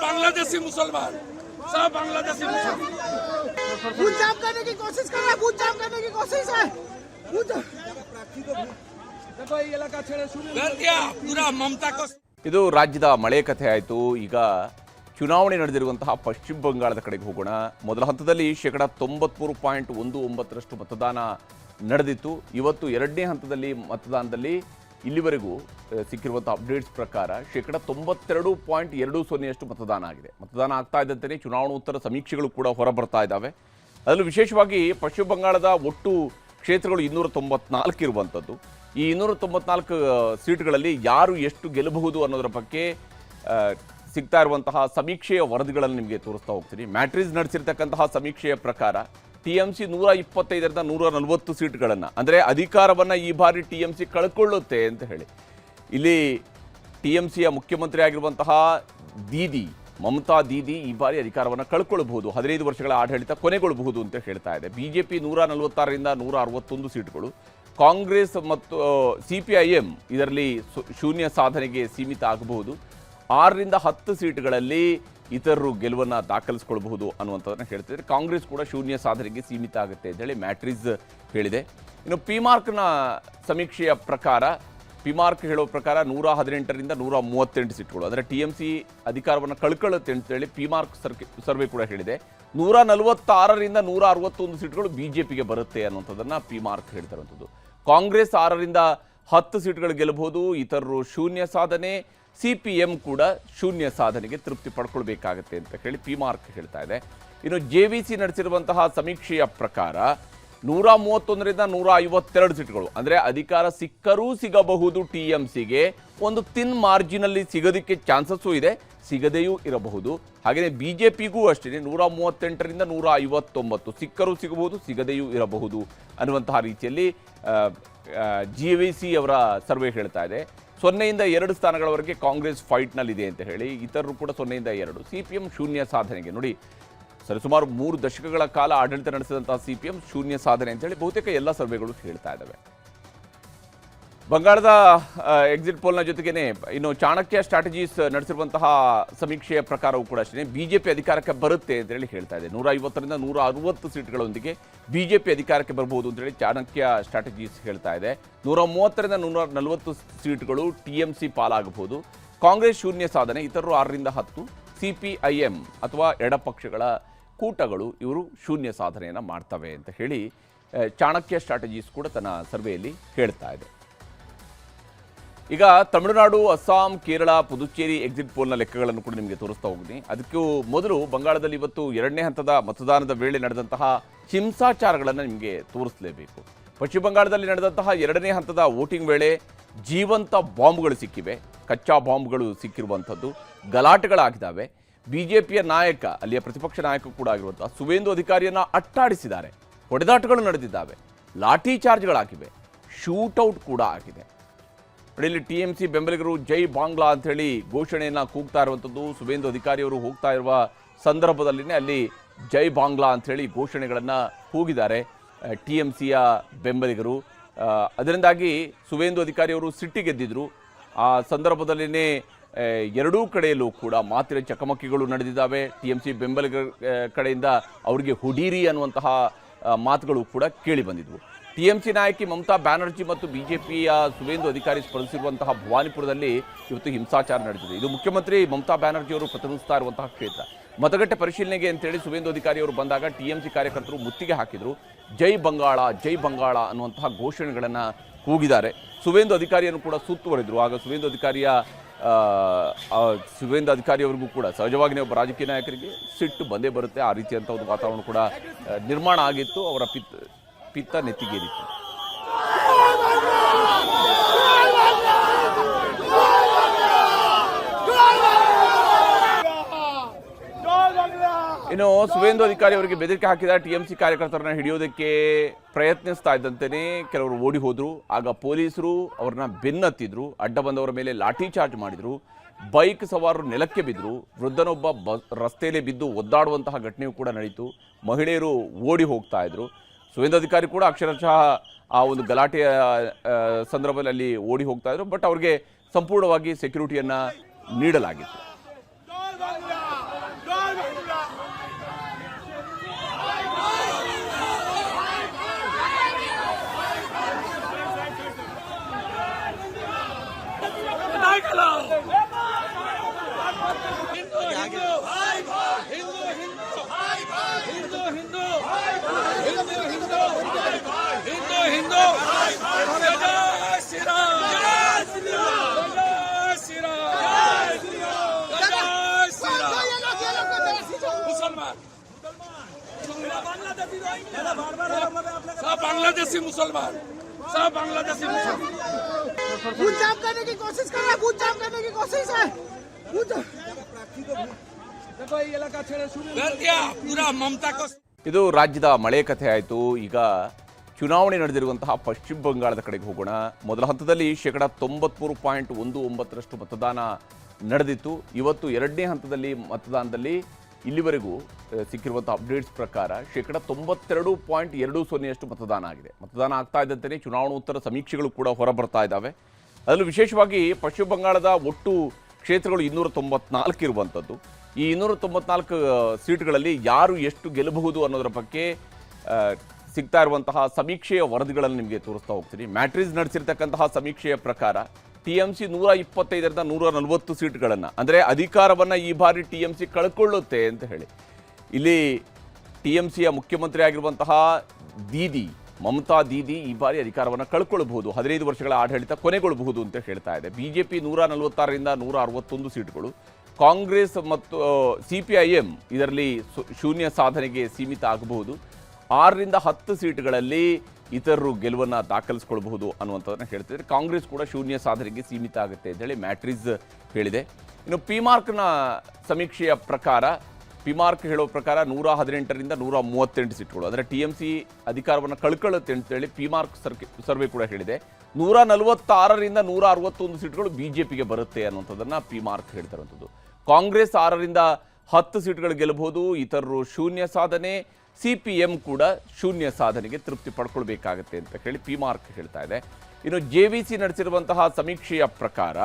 बांग्लादेशी मुसलमान, सब बांग्लादेशी मुसलमान बूथ जाम करने की कोशिश कर रहा है, बूथ जाम करने की कोशिश है। पूरा ममता को ಇದು ರಾಜ್ಯದ ಮಳೆ ಕಥೆ ಆಯಿತು. ಈಗ ಚುನಾವಣೆ ನಡೆದಿರುವಂತಹ ಪಶ್ಚಿಮ ಬಂಗಾಳದ ಕಡೆಗೆ ಹೋಗೋಣ. ಮೊದಲ ಹಂತದಲ್ಲಿ 93.19% ಮತದಾನ ನಡೆದಿತ್ತು. ಇವತ್ತು 2ನೇ ಹಂತದಲ್ಲಿ ಮತದಾನದಲ್ಲಿ ಇಲ್ಲಿವರೆಗೂ ಸಿಕ್ಕಿರುವಂಥ ಅಪ್ಡೇಟ್ಸ್ ಪ್ರಕಾರ 92.20% ಮತದಾನ ಆಗಿದೆ. ಮತದಾನ ಆಗ್ತಾ ಇದ್ದಂತೆಯೇ ಚುನಾವಣೋತ್ತರ ಸಮೀಕ್ಷೆಗಳು ಕೂಡ ಹೊರಬರ್ತಾ ಇದ್ದಾವೆ. ಅದರಲ್ಲೂ ವಿಶೇಷವಾಗಿ ಪಶ್ಚಿಮ ಬಂಗಾಳದ ಒಟ್ಟು ಕ್ಷೇತ್ರಗಳು 294 ಇರುವಂಥದ್ದು. ಈ 294 ಸೀಟ್ಗಳಲ್ಲಿ ಯಾರು ಎಷ್ಟು ಗೆಲ್ಲಬಹುದು ಅನ್ನೋದರ ಬಗ್ಗೆ ಸಿಗ್ತಾ ಇರುವಂತಹ ಸಮೀಕ್ಷೆಯ ವರದಿಗಳನ್ನು ನಿಮಗೆ ತೋರಿಸ್ತಾ ಹೋಗ್ತೀನಿ. ಮ್ಯಾಟ್ರಿಸ್ ನಡೆಸಿರ್ತಕ್ಕಂತಹ ಸಮೀಕ್ಷೆಯ ಪ್ರಕಾರ TMC 125ರಿಂದ 140 ಸೀಟ್ಗಳನ್ನು, ಅಂದರೆ ಅಧಿಕಾರವನ್ನು ಈ ಬಾರಿ TMC ಕಳ್ಕೊಳ್ಳುತ್ತೆ ಅಂತ ಹೇಳಿ. ಇಲ್ಲಿ TMCಯ ಮುಖ್ಯಮಂತ್ರಿ ಆಗಿರುವಂತಹ ಮಮತಾ ದೀದಿ ಈ ಬಾರಿ ಅಧಿಕಾರವನ್ನು ಕಳ್ಕೊಳ್ಬಹುದು, 15 ವರ್ಷಗಳ ಆಡಳಿತ ಕೊನೆಗೊಳ್ಳಬಹುದು ಅಂತ ಹೇಳ್ತಾ ಇದೆ. BJP 146ರಿಂದ 161 ಸೀಟ್ಗಳು, ಕಾಂಗ್ರೆಸ್ ಮತ್ತು CPIM ಇದರಲ್ಲಿ ಶೂನ್ಯ ಸಾಧನೆಗೆ ಸೀಮಿತ ಆಗಬಹುದು. 6ರಿಂದ 10 ಸೀಟ್ಗಳಲ್ಲಿ ಇತರರು ಗೆಲುವನ್ನು ದಾಖಲಿಸಿಕೊಳ್ಳಬಹುದು ಅನ್ನುವಂಥದ್ದನ್ನು ಹೇಳ್ತಿದ್ದಾರೆ. ಕಾಂಗ್ರೆಸ್ ಕೂಡ ಶೂನ್ಯ ಸಾಧನೆಗೆ ಸೀಮಿತ ಆಗುತ್ತೆ ಅಂತೇಳಿ ಮ್ಯಾಟ್ರಿಸ್ ಹೇಳಿದೆ. ಇನ್ನು ಪಿಮಾರ್ಕ್ನ ಸಮೀಕ್ಷೆಯ ಪ್ರಕಾರ, ಪಿಮಾರ್ಕ್ ಹೇಳೋ ಪ್ರಕಾರ 118ರಿಂದ 138 ಸೀಟ್ಗಳು, ಅಂದರೆ TMC ಅಧಿಕಾರವನ್ನು ಕಳ್ಕೊಳ್ಳುತ್ತೆ ಅಂತೇಳಿ ಪಿಮಾರ್ಕ್ ಸರ್ವೆ ಕೂಡ ಹೇಳಿದೆ. 146ರಿಂದ 161 ಸೀಟ್ಗಳು BJPಗೆ ಬರುತ್ತೆ ಅನ್ನುವಂಥದ್ದನ್ನು ಪಿಮಾರ್ಕ್ ಹೇಳ್ತಿರುವಂಥದ್ದು. ಕಾಂಗ್ರೆಸ್ 6ರಿಂದ 10 ಸೀಟ್ಗಳು ಗೆಲ್ಲಬಹುದು, ಇತರರು ಶೂನ್ಯ ಸಾಧನೆ, CPM ಕೂಡ ಶೂನ್ಯ ಸಾಧನೆಗೆ ತೃಪ್ತಿ ಪಡ್ಕೊಳ್ಬೇಕಾಗತ್ತೆ ಅಂತ ಹೇಳಿ ಪಿಮಾರ್ಕ್ ಹೇಳ್ತಾ ಇದೆ. ಇನ್ನು JVC ನಡೆಸಿರುವಂತಹ ಸಮೀಕ್ಷೆಯ ಪ್ರಕಾರ 131ರಿಂದ 152 ಸೀಟ್ಗಳು, ಅಂದರೆ ಅಧಿಕಾರ ಸಿಕ್ಕರೂ ಸಿಗಬಹುದು TMCಗೆ, ಒಂದು ತಿನ್ ಮಾರ್ಜಿನಲ್ಲಿ ಸಿಗೋದಕ್ಕೆ ಚಾನ್ಸಸ್ಸು ಇದೆ, ಸಿಗದೆಯೂ ಇರಬಹುದು. ಹಾಗೆಯೇ BJPಗೂ ಅಷ್ಟೇ 138ರಿಂದ 159 ಸಿಕ್ಕರೂ ಸಿಗಬಹುದು, ಸಿಗದೆಯೂ ಇರಬಹುದು ಅನ್ನುವಂತಹ ರೀತಿಯಲ್ಲಿ JVC ಅವರ ಸರ್ವೆ ಹೇಳ್ತಾ ಇದೆ. 0ಯಿಂದ 2 ಸ್ಥಾನಗಳವರೆಗೆ ಕಾಂಗ್ರೆಸ್ ಫೈಟ್ನಲ್ಲಿದೆ ಅಂತ ಹೇಳಿ, ಇತರರು ಕೂಡ 0ಯಿಂದ 2. CPM ಶೂನ್ಯ ಸಾಧನೆಗೆ, ನೋಡಿ ಸರಿಸುಮಾರು 3 ದಶಕಗಳ ಕಾಲ ಆಡಳಿತ ನಡೆಸಿದಂತಹ CPM ಶೂನ್ಯ ಸಾಧನೆ ಅಂತೇಳಿ ಬಹುತೇಕ ಎಲ್ಲ ಸರ್ವೆಗಳು ಹೇಳ್ತಾ ಇದ್ದಾವೆ. ಬಂಗಾಳದ ಎಕ್ಸಿಟ್ ಪೋಲ್ನ ಜೊತೆಗೇನೆ ಇನ್ನು ಚಾಣಕ್ಯ ಸ್ಟ್ರಾಟಜೀಸ್ ನಡೆಸಿರುವಂತಹ ಸಮೀಕ್ಷೆಯ ಪ್ರಕಾರವೂ ಕೂಡ ಅಷ್ಟೇ BJP ಅಧಿಕಾರಕ್ಕೆ ಬರುತ್ತೆ ಅಂತೇಳಿ ಹೇಳ್ತಾ ಇದೆ. 150ರಿಂದ 160 ಸೀಟ್ಗಳೊಂದಿಗೆ BJP ಅಧಿಕಾರಕ್ಕೆ ಬರಬಹುದು ಅಂತೇಳಿ ಚಾಣಕ್ಯ ಸ್ಟ್ರಾಟಜೀಸ್ ಹೇಳ್ತಾ ಇದೆ. 130ರಿಂದ 140 ಸೀಟ್ಗಳು TMC ಪಾಲಾಗಬಹುದು. ಕಾಂಗ್ರೆಸ್ ಶೂನ್ಯ ಸಾಧನೆ, ಇತರರು 6ರಿಂದ 10. CPIM ಅಥವಾ ಎಡಪಕ್ಷಗಳ ಕೂಟಗಳು ಇವರು ಶೂನ್ಯ ಸಾಧನೆಯನ್ನು ಮಾಡ್ತವೆ ಅಂತ ಹೇಳಿ ಚಾಣಕ್ಯ ಸ್ಟ್ರಾಟಜೀಸ್ ಕೂಡ ತನ್ನ ಸರ್ವೆಯಲ್ಲಿ ಹೇಳ್ತಾ ಇದೆ. ಈಗ ತಮಿಳುನಾಡು, ಅಸ್ಸಾಂ, ಕೇರಳ, ಪುದುಚೇರಿ ಎಕ್ಸಿಟ್ ಪೋಲ್ನ ಲೆಕ್ಕಗಳನ್ನು ಕೂಡ ನಿಮಗೆ ತೋರಿಸ್ತಾ ಹೋಗ್ತೀನಿ. ಅದಕ್ಕೂ ಮೊದಲು ಬಂಗಾಳದಲ್ಲಿ ಇವತ್ತು 2ನೇ ಹಂತದ ಮತದಾನದ ವೇಳೆ ನಡೆದಂತಹ ಹಿಂಸಾಚಾರಗಳನ್ನು ನಿಮಗೆ ತೋರಿಸಲೇಬೇಕು. ಪಶ್ಚಿಮ ಬಂಗಾಳದಲ್ಲಿ ನಡೆದಂತಹ 2ನೇ ಹಂತದ ವೋಟಿಂಗ್ ವೇಳೆ ಜೀವಂತ ಬಾಂಬ್ಗಳು ಸಿಕ್ಕಿವೆ, ಕಚ್ಚಾ ಬಾಂಬ್ಗಳು ಸಿಕ್ಕಿರುವಂಥದ್ದು, ಗಲಾಟೆಗಳಾಗಿದ್ದಾವೆ. BJPಯ ನಾಯಕ, ಅಲ್ಲಿಯ ಪ್ರತಿಪಕ್ಷ ನಾಯಕ ಕೂಡ ಆಗಿರುವಂಥ ಸುವೇಂದು ಅಧಿಕಾರಿಯನ್ನು ಅಟ್ಟಾಡಿಸಿದ್ದಾರೆ, ಹೊಡೆದಾಟಗಳು ನಡೆದಿದ್ದಾವೆ, ಲಾಠಿ ಚಾರ್ಜ್ಗಳಾಗಿವೆ, ಶೂಟೌಟ್ ಕೂಡ ಆಗಿದೆ. ಇಲ್ಲಿ TMC ಬೆಂಬಲಿಗರು ಜೈ ಬಾಂಗ್ಲಾ ಅಂಥೇಳಿ ಘೋಷಣೆಯನ್ನು ಕೂಗ್ತಾ ಇರುವಂಥದ್ದು. ಸುವೇಂದು ಅಧಿಕಾರಿಯವರು ಹೋಗ್ತಾ ಇರುವ ಸಂದರ್ಭದಲ್ಲಿನೇ ಅಲ್ಲಿ ಜೈ ಬಾಂಗ್ಲಾ ಅಂಥೇಳಿ ಘೋಷಣೆಗಳನ್ನು ಕೂಗಿದ್ದಾರೆ TMCಯ ಬೆಂಬಲಿಗರು. ಅದರಿಂದಾಗಿ ಸುವೇಂದು ಅಧಿಕಾರಿಯವರು ಸಿಟ್ಟಿಗೆದ್ದಿದ್ರು. ಆ ಸಂದರ್ಭದಲ್ಲಿನೇ ಎರಡೂ ಕಡೆಯಲ್ಲೂ ಕೂಡ ಮಾತಿನ ಚಕಮಕಿಗಳು ನಡೆದಿದ್ದಾವೆ. TMC ಬೆಂಬಲಿಗರ ಕಡೆಯಿಂದ ಅವರಿಗೆ ಹುಡೀರಿ ಅನ್ನುವಂತಹ ಮಾತುಗಳು ಕೂಡ ಕೇಳಿ ಬಂದಿದ್ವು. TMC ನಾಯಕಿ ಮಮತಾ ಬ್ಯಾನರ್ಜಿ ಮತ್ತು BJPಯ ಸುವೇಂದು ಅಧಿಕಾರಿ ಸ್ಪರ್ಧಿಸಿರುವಂತಹ ಭವಾನಿಪುರದಲ್ಲಿ ಇವತ್ತು ಹಿಂಸಾಚಾರ ನಡೆದಿದೆ. ಇದು ಮುಖ್ಯಮಂತ್ರಿ ಮಮತಾ ಬ್ಯಾನರ್ಜಿ ಅವರು ಪ್ರತಿನಿಧಿಸ್ತಾ ಇರುವಂತಹ ಕ್ಷೇತ್ರ. ಮತಗಟ್ಟೆ ಪರಿಶೀಲನೆಗೆ ಅಂತೇಳಿ ಸುವೇಂದು ಅಧಿಕಾರಿ ಅವರು ಬಂದಾಗ TMC ಕಾರ್ಯಕರ್ತರು ಮುತ್ತಿಗೆ ಹಾಕಿದರು. ಜೈ ಬಂಗಾಳ, ಜೈ ಬಂಗಾಳ ಅನ್ನುವಂತಹ ಘೋಷಣೆಗಳನ್ನು ಕೂಗಿದ್ದಾರೆ. ಸುವೇಂದು ಅಧಿಕಾರಿಯನ್ನು ಕೂಡ ಸುತ್ತುವರೆದರು. ಆಗ ಸುವೇಂದು ಅಧಿಕಾರಿಯವರಿಗೂ ಕೂಡ ಸಹಜವಾಗಿಯೇ ಒಬ್ಬ ರಾಜಕೀಯ ನಾಯಕರಿಗೆ ಸಿಟ್ಟು ಬಂದೇ ಬರುತ್ತೆ. ಆ ರೀತಿಯಂಥ ಒಂದು ವಾತಾವರಣ ಕೂಡ ನಿರ್ಮಾಣ ಆಗಿತ್ತು. ಅವರ ಪಿತ್ತ ನೆತ್ತಿಗೇರಿತ್ತು. ಇನ್ನು ಸುವೇಂದು ಅಧಿಕಾರಿ ಅವರಿಗೆ ಬೆದರಿಕೆ ಹಾಕಿದ TMC ಕಾರ್ಯಕರ್ತರನ್ನ ಹಿಡಿಯೋದಕ್ಕೆ ಪ್ರಯತ್ನಿಸ್ತಾ ಇದ್ದಂತೆಯೇ ಕೆಲವರು ಓಡಿ ಹೋದ್ರು. ಆಗ ಪೊಲೀಸರು ಅವ್ರನ್ನ ಬೆನ್ನತ್ತಿದ್ರು, ಅಡ್ಡ ಬಂದವರ ಮೇಲೆ ಲಾಠಿ ಚಾರ್ಜ್ ಮಾಡಿದ್ರು, ಬೈಕ್ ಸವಾರರು ನೆಲಕ್ಕೆ ಬಿದ್ದರು, ವೃದ್ಧನೊಬ್ಬ ರಸ್ತೆಯಲ್ಲಿ ಬಿದ್ದು ಒದ್ದಾಡುವಂತಹ ಘಟನೆಯೂ ಕೂಡ ನಡೀತು. ಮಹಿಳೆಯರು ಓಡಿ ಹೋಗ್ತಾ ಇದ್ರು. ಸುವೇಂದು ಅಧಿಕಾರಿ ಕೂಡ ಅಕ್ಷರಶಃ ಆ ಒಂದು ಗಲಾಟೆಯ ಸಂದರ್ಭದಲ್ಲಿ ಅಲ್ಲಿ ಓಡಿ ಹೋಗ್ತಾ ಇದ್ರು. ಬಟ್ ಅವ್ರಿಗೆ ಸಂಪೂರ್ಣವಾಗಿ ಸೆಕ್ಯೂರಿಟಿಯನ್ನು ನೀಡಲಾಗಿತ್ತು. ಹಿಂದೂ सब बांग्लादेशी मुसलमान, सब बांग्लादेशी मुसलमान खून जाम करने की कोशिश कर रहा है, खून जाम करने की कोशिश है। देखो ये इलाका छेड़े शुरू कर दिया पूरा ममता को। ಇದು ರಾಜ್ಯದ ಮಳೆ ಕಥೆ ಆಯಿತು. ಈಗ ಚುನಾವಣೆ ನಡೆದಿರುವಂತಹ ಪಶ್ಚಿಮ ಬಂಗಾಳದ ಕಡೆಗೆ ಹೋಗೋಣ. ಮೊದಲ ಹಂತದಲ್ಲಿ 93.19% ಮತದಾನ ನಡೆದಿತ್ತು. ಇವತ್ತು ಎರಡನೇ ಹಂತದಲ್ಲಿ ಮತದಾನದಲ್ಲಿ ಇಲ್ಲಿವರೆಗೂ ಸಿಕ್ಕಿರುವಂತಹ ಅಪ್ಡೇಟ್ಸ್ ಪ್ರಕಾರ 92.20% ಮತದಾನ ಆಗಿದೆ. ಮತದಾನ ಆಗ್ತಾ ಇದ್ದಂತೆಯೇ ಚುನಾವಣೋತ್ತರ ಸಮೀಕ್ಷೆಗಳು ಕೂಡ ಹೊರಬರ್ತಾ ಇದ್ದಾವೆ. ಅದರಲ್ಲೂ ವಿಶೇಷವಾಗಿ ಪಶ್ಚಿಮ ಬಂಗಾಳದ ಒಟ್ಟು ಕ್ಷೇತ್ರಗಳು 294 ಇರುವಂಥದ್ದು. ಈ 294 ಸೀಟ್ಗಳಲ್ಲಿ ಯಾರು ಎಷ್ಟು ಗೆಲ್ಲಬಹುದು ಅನ್ನೋದರ ಬಗ್ಗೆ ಸಿಗ್ತಾ ಇರುವಂತಹ ಸಮೀಕ್ಷೆಯ ವರದಿಗಳನ್ನು ನಿಮಗೆ ತೋರಿಸ್ತಾ ಹೋಗ್ತೀನಿ. ಮ್ಯಾಟ್ರಿಸ್ ನಡೆಸಿರ್ತಕ್ಕಂತಹ ಸಮೀಕ್ಷೆಯ ಪ್ರಕಾರ TMC 125ರಿಂದ 140 ಸೀಟ್ಗಳನ್ನು, ಅಂದರೆ ಅಧಿಕಾರವನ್ನು ಈ ಬಾರಿ TMC ಕಳ್ಕೊಳ್ಳುತ್ತೆ ಅಂತ ಹೇಳಿ. ಇಲ್ಲಿ TMCಯ ಮುಖ್ಯಮಂತ್ರಿ ಆಗಿರುವಂತಹ ಮಮತಾ ದೀದಿ ಈ ಬಾರಿ ಅಧಿಕಾರವನ್ನು ಕಳ್ಕೊಳ್ಬಹುದು, 15 ವರ್ಷಗಳ ಆಡಳಿತ ಕೊನೆಗೊಳ್ಳಬಹುದು ಅಂತ ಹೇಳ್ತಾ ಇದೆ. BJP 146ರಿಂದ 161 ಸೀಟ್ಗಳು, ಕಾಂಗ್ರೆಸ್ ಮತ್ತು CPIM ಇದರಲ್ಲಿ ಶೂನ್ಯ ಸಾಧನೆಗೆ ಸೀಮಿತ ಆಗಬಹುದು. 6ರಿಂದ 10 ಸೀಟ್ಗಳಲ್ಲಿ ಇತರರು ಗೆಲುವನ್ನು ದಾಖಲಿಸಿಕೊಳ್ಳಬಹುದು ಅನ್ನುವಂಥದ್ದನ್ನು ಹೇಳ್ತಿದ್ದಾರೆ. ಕಾಂಗ್ರೆಸ್ ಕೂಡ ಶೂನ್ಯ ಸಾಧನೆಗೆ ಸೀಮಿತ ಆಗುತ್ತೆ ಅಂತೇಳಿ ಮ್ಯಾಟ್ರಿಸ್ ಹೇಳಿದೆ. ಇನ್ನು ಪಿಮಾರ್ಕ್ನ ಸಮೀಕ್ಷೆಯ ಪ್ರಕಾರ, ಪಿಮಾರ್ಕ್ ಹೇಳೋ ಪ್ರಕಾರ 118ರಿಂದ 138 ಸೀಟ್ಗಳು, ಅಂದರೆ TMC ಅಧಿಕಾರವನ್ನು ಕಳ್ಕೊಳ್ಳುತ್ತೆ ಅಂತೇಳಿ ಪಿಮಾರ್ಕ್ ಸರ್ವೆ ಕೂಡ ಹೇಳಿದೆ. 146ರಿಂದ 161 ಸೀಟ್ಗಳು BJPಗೆ ಬರುತ್ತೆ ಅನ್ನುವಂಥದ್ದನ್ನು ಪಿಮಾರ್ಕ್ ಹೇಳ್ತಿರುವಂಥದ್ದು. ಕಾಂಗ್ರೆಸ್ 6ರಿಂದ 10 ಸೀಟ್ಗಳು ಗೆಲ್ಲಬಹುದು, ಇತರರು ಶೂನ್ಯ ಸಾಧನೆ, CPM ಕೂಡ ಶೂನ್ಯ ಸಾಧನೆಗೆ ತೃಪ್ತಿ ಪಡ್ಕೊಳ್ಬೇಕಾಗತ್ತೆ ಅಂತ ಹೇಳಿ ಪಿಮಾರ್ಕ್ ಹೇಳ್ತಾ ಇದೆ. ಇನ್ನು JVC ನಡೆಸಿರುವಂತಹ ಸಮೀಕ್ಷೆಯ ಪ್ರಕಾರ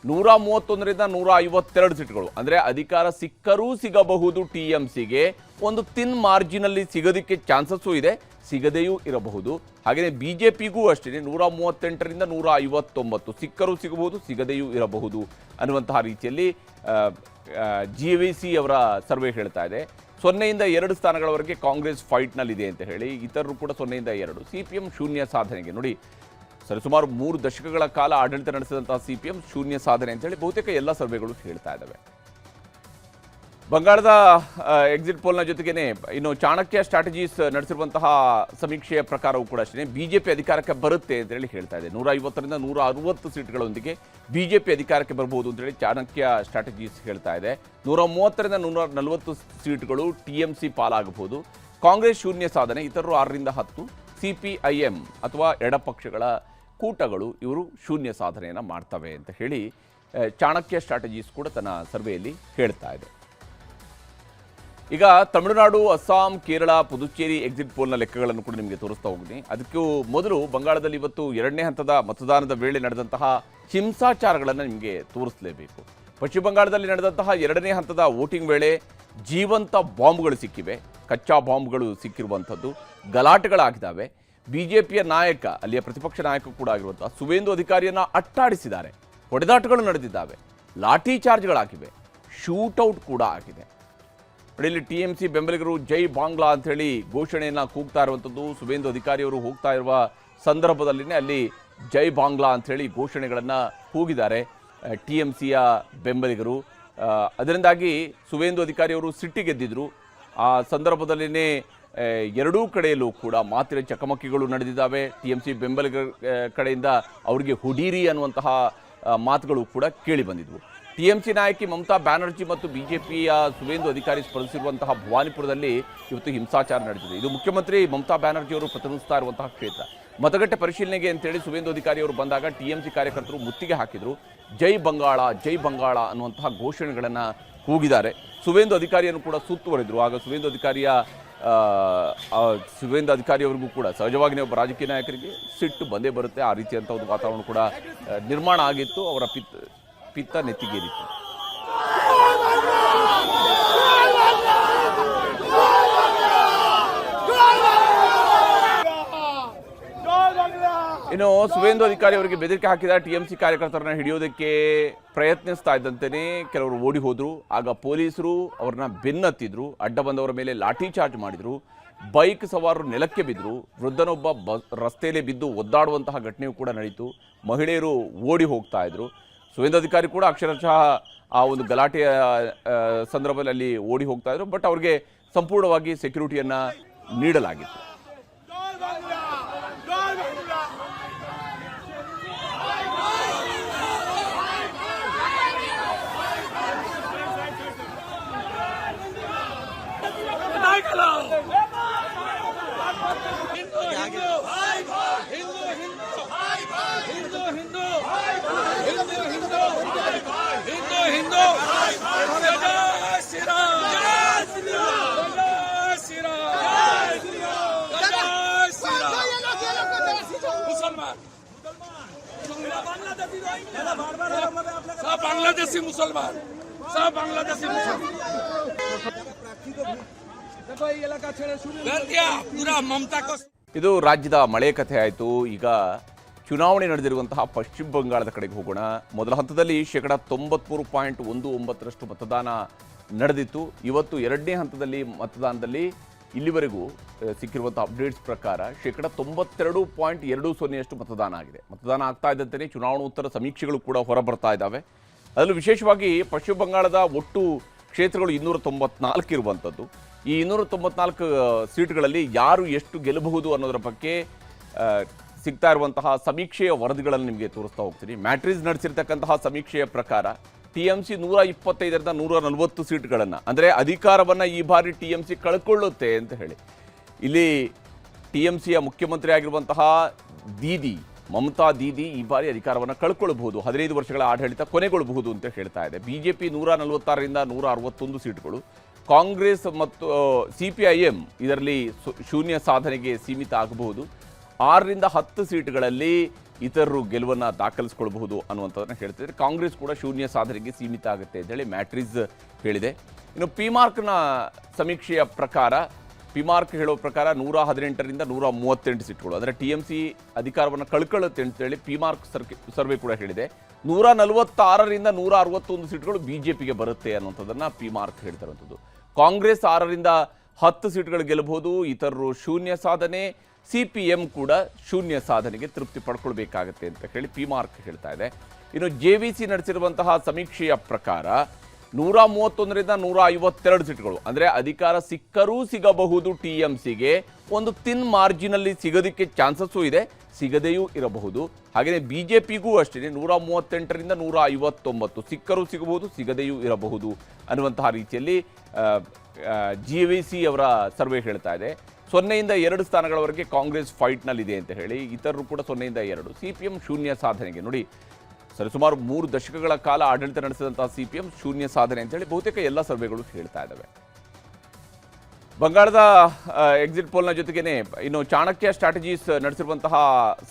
131ರಿಂದ 152 ಸೀಟ್ಗಳು, ಅಂದರೆ ಅಧಿಕಾರ ಸಿಕ್ಕರೂ ಸಿಗಬಹುದು TMCಗೆ, ಒಂದು ತಿನ್ ಮಾರ್ಜಿನಲ್ಲಿ ಸಿಗೋದಕ್ಕೆ ಚಾನ್ಸಸ್ಸು ಇದೆ, ಸಿಗದೆಯೂ ಇರಬಹುದು. ಹಾಗೆಯೇ BJPಗೂ ಅಷ್ಟೇ 138ರಿಂದ 159 ಸಿಕ್ಕರೂ ಸಿಗಬಹುದು, ಸಿಗದೆಯೂ ಇರಬಹುದು ಅನ್ನುವಂತಹ ರೀತಿಯಲ್ಲಿ JVC ಅವರ ಸರ್ವೆ ಹೇಳ್ತಾ ಇದೆ. 0ಯಿಂದ 2 ಸ್ಥಾನಗಳವರೆಗೆ ಕಾಂಗ್ರೆಸ್ ಫೈಟ್ನಲ್ಲಿದೆ ಅಂತ ಹೇಳಿ, ಇತರರು ಕೂಡ 0ಯಿಂದ 2. CPM ಶೂನ್ಯ ಸಾಧನೆಗೆ, ನೋಡಿ ಸರಿಸುಮಾರು 3 ದಶಕಗಳ ಕಾಲ ಆಡಳಿತ ನಡೆಸಿದಂತಹ CPM ಶೂನ್ಯ ಸಾಧನೆ ಅಂತೇಳಿ ಬಹುತೇಕ ಎಲ್ಲ ಸರ್ವೆಗಳು ಹೇಳ್ತಾ ಇದ್ದಾವೆ. ಬಂಗಾಳದ ಎಕ್ಸಿಟ್ ಪೋಲ್ನ ಜೊತೆಗೇನೆ ಇನ್ನು ಚಾಣಕ್ಯ ಸ್ಟ್ರಾಟಜೀಸ್ ನಡೆಸಿರುವಂತಹ ಸಮೀಕ್ಷೆಯ ಪ್ರಕಾರವೂ ಕೂಡ ಅಷ್ಟೇ BJP ಅಧಿಕಾರಕ್ಕೆ ಬರುತ್ತೆ ಅಂತೇಳಿ ಹೇಳ್ತಾ ಇದೆ. 150ರಿಂದ 160 ಸೀಟ್ಗಳೊಂದಿಗೆ BJP ಅಧಿಕಾರಕ್ಕೆ ಬರಬಹುದು ಅಂತೇಳಿ ಚಾಣಕ್ಯ ಸ್ಟ್ರಾಟಜೀಸ್ ಹೇಳ್ತಾ ಇದೆ. 130ರಿಂದ 140 ಸೀಟ್ಗಳು TMC ಪಾಲಾಗಬಹುದು. ಕಾಂಗ್ರೆಸ್ ಶೂನ್ಯ ಸಾಧನೆ, ಇತರರು 6ರಿಂದ 10. CPIM ಅಥವಾ ಎಡಪಕ್ಷಗಳ ಕೂಟಗಳು ಇವರು ಶೂನ್ಯ ಸಾಧನೆಯನ್ನು ಮಾಡ್ತವೆ ಅಂತ ಹೇಳಿ ಚಾಣಕ್ಯ ಸ್ಟ್ರಾಟಜೀಸ್ ಕೂಡ ತನ್ನ ಸರ್ವೆಯಲ್ಲಿ ಹೇಳ್ತಾ ಇದೆ. ಈಗ ತಮಿಳುನಾಡು, ಅಸ್ಸಾಂ, ಕೇರಳ, ಪುದುಚೇರಿ ಎಕ್ಸಿಟ್ ಪೋಲ್ನ ಲೆಕ್ಕಗಳನ್ನು ಕೂಡ ನಿಮಗೆ ತೋರಿಸ್ತಾ ಹೋಗ್ತೀನಿ. ಅದಕ್ಕೂ ಮೊದಲು ಬಂಗಾಳದಲ್ಲಿ ಇವತ್ತು ಎರಡನೇ ಹಂತದ ಮತದಾನದ ವೇಳೆ ನಡೆದಂತಹ ಹಿಂಸಾಚಾರಗಳನ್ನು ನಿಮಗೆ ತೋರಿಸಲೇಬೇಕು. ಪಶ್ಚಿಮ ಬಂಗಾಳದಲ್ಲಿ ನಡೆದಂತಹ ಎರಡನೇ ಹಂತದ ವೋಟಿಂಗ್ ವೇಳೆ ಜೀವಂತ ಬಾಂಬ್ಗಳು ಸಿಕ್ಕಿವೆ, ಕಚ್ಚಾ ಬಾಂಬ್ಗಳು ಸಿಕ್ಕಿರುವಂಥದ್ದು, ಗಲಾಟೆಗಳಾಗಿದ್ದಾವೆ. BJPಯ ನಾಯಕ, ಅಲ್ಲಿಯ ಪ್ರತಿಪಕ್ಷ ನಾಯಕ ಕೂಡ ಆಗಿರುವಂತಹ ಸುವೇಂದು ಅಧಿಕಾರಿಯನ್ನು ಅಟ್ಟಾಡಿಸಿದ್ದಾರೆ, ಹೊಡೆದಾಟಗಳು ನಡೆದಿದ್ದಾವೆ, ಲಾಠಿ ಚಾರ್ಜ್ಗಳಾಗಿವೆ, ಶೂಟೌಟ್ ಕೂಡ ಆಗಿದೆ. ಇಲ್ಲಿ TMC ಬೆಂಬಲಿಗರು ಜೈ ಬಾಂಗ್ಲಾ ಅಂಥೇಳಿ ಘೋಷಣೆಯನ್ನು ಕೂಗ್ತಾ ಇರುವಂಥದ್ದು. ಸುವೇಂದು ಅಧಿಕಾರಿಯವರು ಹೋಗ್ತಾ ಇರುವ ಸಂದರ್ಭದಲ್ಲಿನೇ ಅಲ್ಲಿ ಜೈ ಬಾಂಗ್ಲಾ ಅಂಥೇಳಿ ಘೋಷಣೆಗಳನ್ನು ಕೂಗಿದ್ದಾರೆ TMCಯ ಬೆಂಬಲಿಗರು. ಅದರಿಂದಾಗಿ ಸುವೇಂದು ಅಧಿಕಾರಿಯವರು ಸಿಟ್ಟಿಗೆದ್ದಿದ್ರು. ಆ ಸಂದರ್ಭದಲ್ಲಿನೇ ಎರಡೂ ಕಡೆಯಲ್ಲೂ ಕೂಡ ಮಾತಿನ ಚಕಮಕಿಗಳು ನಡೆದಿದ್ದಾವೆ. TMC ಬೆಂಬಲಿಗರ ಕಡೆಯಿಂದ ಅವರಿಗೆ ಹುಡೀರಿ ಅನ್ನುವಂತಹ ಮಾತುಗಳು ಕೂಡ ಕೇಳಿ ಬಂದಿದ್ವು. TMC ನಾಯಕಿ ಮಮತಾ ಬ್ಯಾನರ್ಜಿ ಮತ್ತು BJPಯ ಸುವೇಂದು ಅಧಿಕಾರಿ ಸ್ಪರ್ಧಿಸಿರುವಂತಹ ಭವಾನಿಪುರದಲ್ಲಿ ಇವತ್ತು ಹಿಂಸಾಚಾರ ನಡೆದಿದೆ. ಇದು ಮುಖ್ಯಮಂತ್ರಿ ಮಮತಾ ಬ್ಯಾನರ್ಜಿ ಅವರು ಪ್ರತಿನಿಧಿಸ್ತಾ ಇರುವಂತಹ ಕ್ಷೇತ್ರ. ಮತಗಟ್ಟೆ ಪರಿಶೀಲನೆಗೆ ಅಂತೇಳಿ ಸುವೇಂದು ಅಧಿಕಾರಿ ಅವರು ಬಂದಾಗ TMC ಕಾರ್ಯಕರ್ತರು ಮುತ್ತಿಗೆ ಹಾಕಿದರು. ಜೈ ಬಂಗಾಳ, ಜೈ ಬಂಗಾಳ ಅನ್ನುವಂತಹ ಘೋಷಣೆಗಳನ್ನು ಕೂಗಿದ್ದಾರೆ. ಸುವೇಂದು ಅಧಿಕಾರಿಯನ್ನು ಕೂಡ ಸುತ್ತುವರಿದ್ರು. ಆಗ ಸುವೇಂದು ಅಧಿಕಾರಿಯವರಿಗೂ ಕೂಡ ಸಹಜವಾಗಿ ಒಬ್ಬ ರಾಜಕೀಯ ನಾಯಕರಿಗೆ ಸಿಟ್ಟು ಬಂದೇ ಬರುತ್ತೆ. ಆ ರೀತಿಯಂಥ ಒಂದು ವಾತಾವರಣ ಕೂಡ ನಿರ್ಮಾಣ ಆಗಿತ್ತು. ಅವರ ಪಿತ್ತ ನೆತ್ತಿಗೇರಿತ್ತು. ಇನ್ನು ಸುವೇಂದು ಅಧಿಕಾರಿ ಅವರಿಗೆ ಬೆದರಿಕೆ ಹಾಕಿದ TMC ಕಾರ್ಯಕರ್ತರನ್ನ ಹಿಡಿಯೋದಕ್ಕೆ ಪ್ರಯತ್ನಿಸ್ತಾ ಇದ್ದಂತೆಯೇ ಕೆಲವರು ಓಡಿ ಹೋದ್ರು. ಆಗ ಪೊಲೀಸರು ಅವ್ರನ್ನ ಬೆನ್ನತ್ತಿದ್ರು, ಅಡ್ಡ ಬಂದವರ ಮೇಲೆ ಲಾಠಿ ಚಾರ್ಜ್ ಮಾಡಿದ್ರು, ಬೈಕ್ ಸವಾರರು ನೆಲಕ್ಕೆ ಬಿದ್ದರು, ವೃದ್ಧನೊಬ್ಬ ರಸ್ತೆಯಲ್ಲಿ ಬಿದ್ದು ಒದ್ದಾಡುವಂತಹ ಘಟನೆಯೂ ಕೂಡ ನಡೀತು. ಮಹಿಳೆಯರು ಓಡಿ ಹೋಗ್ತಾ ಇದ್ರು. ಸುವೇಂದು ಅಧಿಕಾರಿ ಕೂಡ ಅಕ್ಷರಶಃ ಆ ಒಂದು ಗಲಾಟೆಯ ಸಂದರ್ಭದಲ್ಲಿ ಅಲ್ಲಿ ಓಡಿ ಹೋಗ್ತಾ ಇದ್ರು. ಬಟ್ ಅವ್ರಿಗೆ ಸಂಪೂರ್ಣವಾಗಿ ಸೆಕ್ಯೂರಿಟಿಯನ್ನು ನೀಡಲಾಗಿತ್ತು. बांग्लादेशी मुसलमान सब बांग्लादेशी मुसलमान पूरा ममता को. ಇದು ರಾಜ್ಯದ ಮಳೆ ಕಥೆ ಆಯಿತು. ಈಗ ಚುನಾವಣೆ ನಡೆದಿರುವಂತಹ ಪಶ್ಚಿಮ ಬಂಗಾಳದ ಕಡೆಗೆ ಹೋಗೋಣ. ಮೊದಲ ಹಂತದಲ್ಲಿ 93.19% ಮತದಾನ ನಡೆದಿತ್ತು. ಇವತ್ತು ಎರಡನೇ ಹಂತದಲ್ಲಿ ಮತದಾನದಲ್ಲಿ ಇಲ್ಲಿವರೆಗೂ ಸಿಕ್ಕಿರುವಂತಹ ಅಪ್ಡೇಟ್ಸ್ ಪ್ರಕಾರ 92.20% ಮತದಾನ ಆಗಿದೆ. ಮತದಾನ ಆಗ್ತಾ ಇದ್ದಂತೆಯೇ ಚುನಾವಣೋತ್ತರ ಸಮೀಕ್ಷೆಗಳು ಕೂಡ ಹೊರಬರ್ತಾ ಇದ್ದಾವೆ. ಅದರಲ್ಲೂ ವಿಶೇಷವಾಗಿ ಪಶ್ಚಿಮ ಬಂಗಾಳದ ಒಟ್ಟು ಕ್ಷೇತ್ರಗಳು 294 ಇರುವಂಥದ್ದು. ಈ 294 ಸೀಟ್ಗಳಲ್ಲಿ ಯಾರು ಎಷ್ಟು ಗೆಲ್ಲಬಹುದು ಅನ್ನೋದರ ಬಗ್ಗೆ ಸಿಗ್ತಾ ಇರುವಂತಹ ಸಮೀಕ್ಷೆಯ ವರದಿಗಳನ್ನು ನಿಮಗೆ ತೋರಿಸ್ತಾ ಹೋಗ್ತೀನಿ. ಮ್ಯಾಟ್ರಿಸ್ ನಡೆಸಿರ್ತಕ್ಕಂತಹ ಸಮೀಕ್ಷೆಯ ಪ್ರಕಾರ TMC 125ರಿಂದ 140 ಸೀಟ್ಗಳನ್ನು, ಅಂದರೆ ಅಧಿಕಾರವನ್ನು ಈ ಬಾರಿ TMC ಕಳ್ಕೊಳ್ಳುತ್ತೆ ಅಂತ ಹೇಳಿ. ಇಲ್ಲಿ TMCಯ ಮುಖ್ಯಮಂತ್ರಿ ಆಗಿರುವಂತಹ ದೀದಿ ಮಮತಾ ದೀದಿ ಈ ಬಾರಿ ಅಧಿಕಾರವನ್ನು ಕಳ್ಕೊಳ್ಬಹುದು, 15 ವರ್ಷಗಳ ಆಡಳಿತ ಕೊನೆಗೊಳ್ಳಬಹುದು ಅಂತ ಹೇಳ್ತಾ ಇದೆ. BJP 146ರಿಂದ 161 ಸೀಟ್ಗಳು, ಕಾಂಗ್ರೆಸ್ ಮತ್ತು CPIM ಇದರಲ್ಲಿ ಶೂನ್ಯ ಸಾಧನೆಗೆ ಸೀಮಿತ ಆಗಬಹುದು. 6ರಿಂದ 10 ಸೀಟ್ಗಳಲ್ಲಿ ಇತರರು ಗೆಲುವನ್ನು ದಾಖಲಿಸಿಕೊಳ್ಳಬಹುದು ಅನ್ನುವಂಥದ್ದನ್ನು ಹೇಳ್ತಿದ್ದಾರೆ. ಕಾಂಗ್ರೆಸ್ ಕೂಡ ಶೂನ್ಯ ಸಾಧನೆಗೆ ಸೀಮಿತ ಆಗುತ್ತೆ ಅಂತೇಳಿ ಮ್ಯಾಟ್ರಿಸ್ ಹೇಳಿದೆ. ಇನ್ನು ಪಿಮಾರ್ಕ್ನ ಸಮೀಕ್ಷೆಯ ಪ್ರಕಾರ, ಪಿಮಾರ್ಕ್ ಹೇಳೋ ಪ್ರಕಾರ 118ರಿಂದ 138 ಸೀಟ್ಗಳು, ಅಂದರೆ TMC ಅಧಿಕಾರವನ್ನು ಕಳ್ಕೊಳ್ಳುತ್ತೆ ಅಂತೇಳಿ ಪಿಮಾರ್ಕ್ ಸರ್ವೆ ಕೂಡ ಹೇಳಿದೆ. 146ರಿಂದ 161 ಸೀಟ್ಗಳು BJPಗೆ ಬರುತ್ತೆ ಅನ್ನುವಂಥದ್ದನ್ನು ಪಿಮಾರ್ಕ್ ಹೇಳ್ತಿರುವಂಥದ್ದು. ಕಾಂಗ್ರೆಸ್ 6ರಿಂದ 10 ಸೀಟ್ಗಳು ಗೆಲ್ಲಬಹುದು, ಇತರರು ಶೂನ್ಯ ಸಾಧನೆ, CPM ಕೂಡ ಶೂನ್ಯ ಸಾಧನೆಗೆ ತೃಪ್ತಿ ಪಡ್ಕೊಳ್ಬೇಕಾಗತ್ತೆ ಅಂತ ಹೇಳಿ ಪಿಮಾರ್ಕ್ ಹೇಳ್ತಾ ಇದೆ. ಇನ್ನು JVC ನಡೆಸಿರುವಂತಹ ಸಮೀಕ್ಷೆಯ ಪ್ರಕಾರ 131ರಿಂದ 152 ಸೀಟ್ಗಳು, ಅಂದರೆ ಅಧಿಕಾರ ಸಿಕ್ಕರೂ ಸಿಗಬಹುದು TMCಗೆ, ಒಂದು ತಿನ್ ಮಾರ್ಜಿನಲ್ಲಿ ಸಿಗೋದಕ್ಕೆ ಚಾನ್ಸಸ್ಸು ಇದೆ, ಸಿಗದೆಯೂ ಇರಬಹುದು. ಹಾಗೆಯೇ BJPಗೂ ಅಷ್ಟೇ 138ರಿಂದ 159 ಸಿಕ್ಕರೂ ಸಿಗಬಹುದು, ಸಿಗದೆಯೂ ಇರಬಹುದು ಅನ್ನುವಂತಹ ರೀತಿಯಲ್ಲಿ JVC ಅವರ ಸರ್ವೆ ಹೇಳ್ತಾ ಇದೆ. 0ಯಿಂದ 2 ಸ್ಥಾನಗಳವರೆಗೆ ಕಾಂಗ್ರೆಸ್ ಫೈಟ್ನಲ್ಲಿದೆ ಅಂತ ಹೇಳಿ, ಇತರರು ಕೂಡ 0ಯಿಂದ 2. CPM ಶೂನ್ಯ ಸಾಧನೆಗೆ, ನೋಡಿ ಸರಿಸುಮಾರು 3 ದಶಕಗಳ ಕಾಲ ಆಡಳಿತ ನಡೆಸಿದಂತಹ CPM ಶೂನ್ಯ ಸಾಧನೆ ಅಂತೇಳಿ ಬಹುತೇಕ ಎಲ್ಲ ಸರ್ವೆಗಳು ಹೇಳ್ತಾ ಇದ್ದಾವೆ. ಬಂಗಾಳದ ಎಕ್ಸಿಟ್ ಪೋಲ್ನ ಜೊತೆಗೇನೆ ಇನ್ನು ಚಾಣಕ್ಯ ಸ್ಟ್ರಾಟಜೀಸ್ ನಡೆಸಿರುವಂತಹ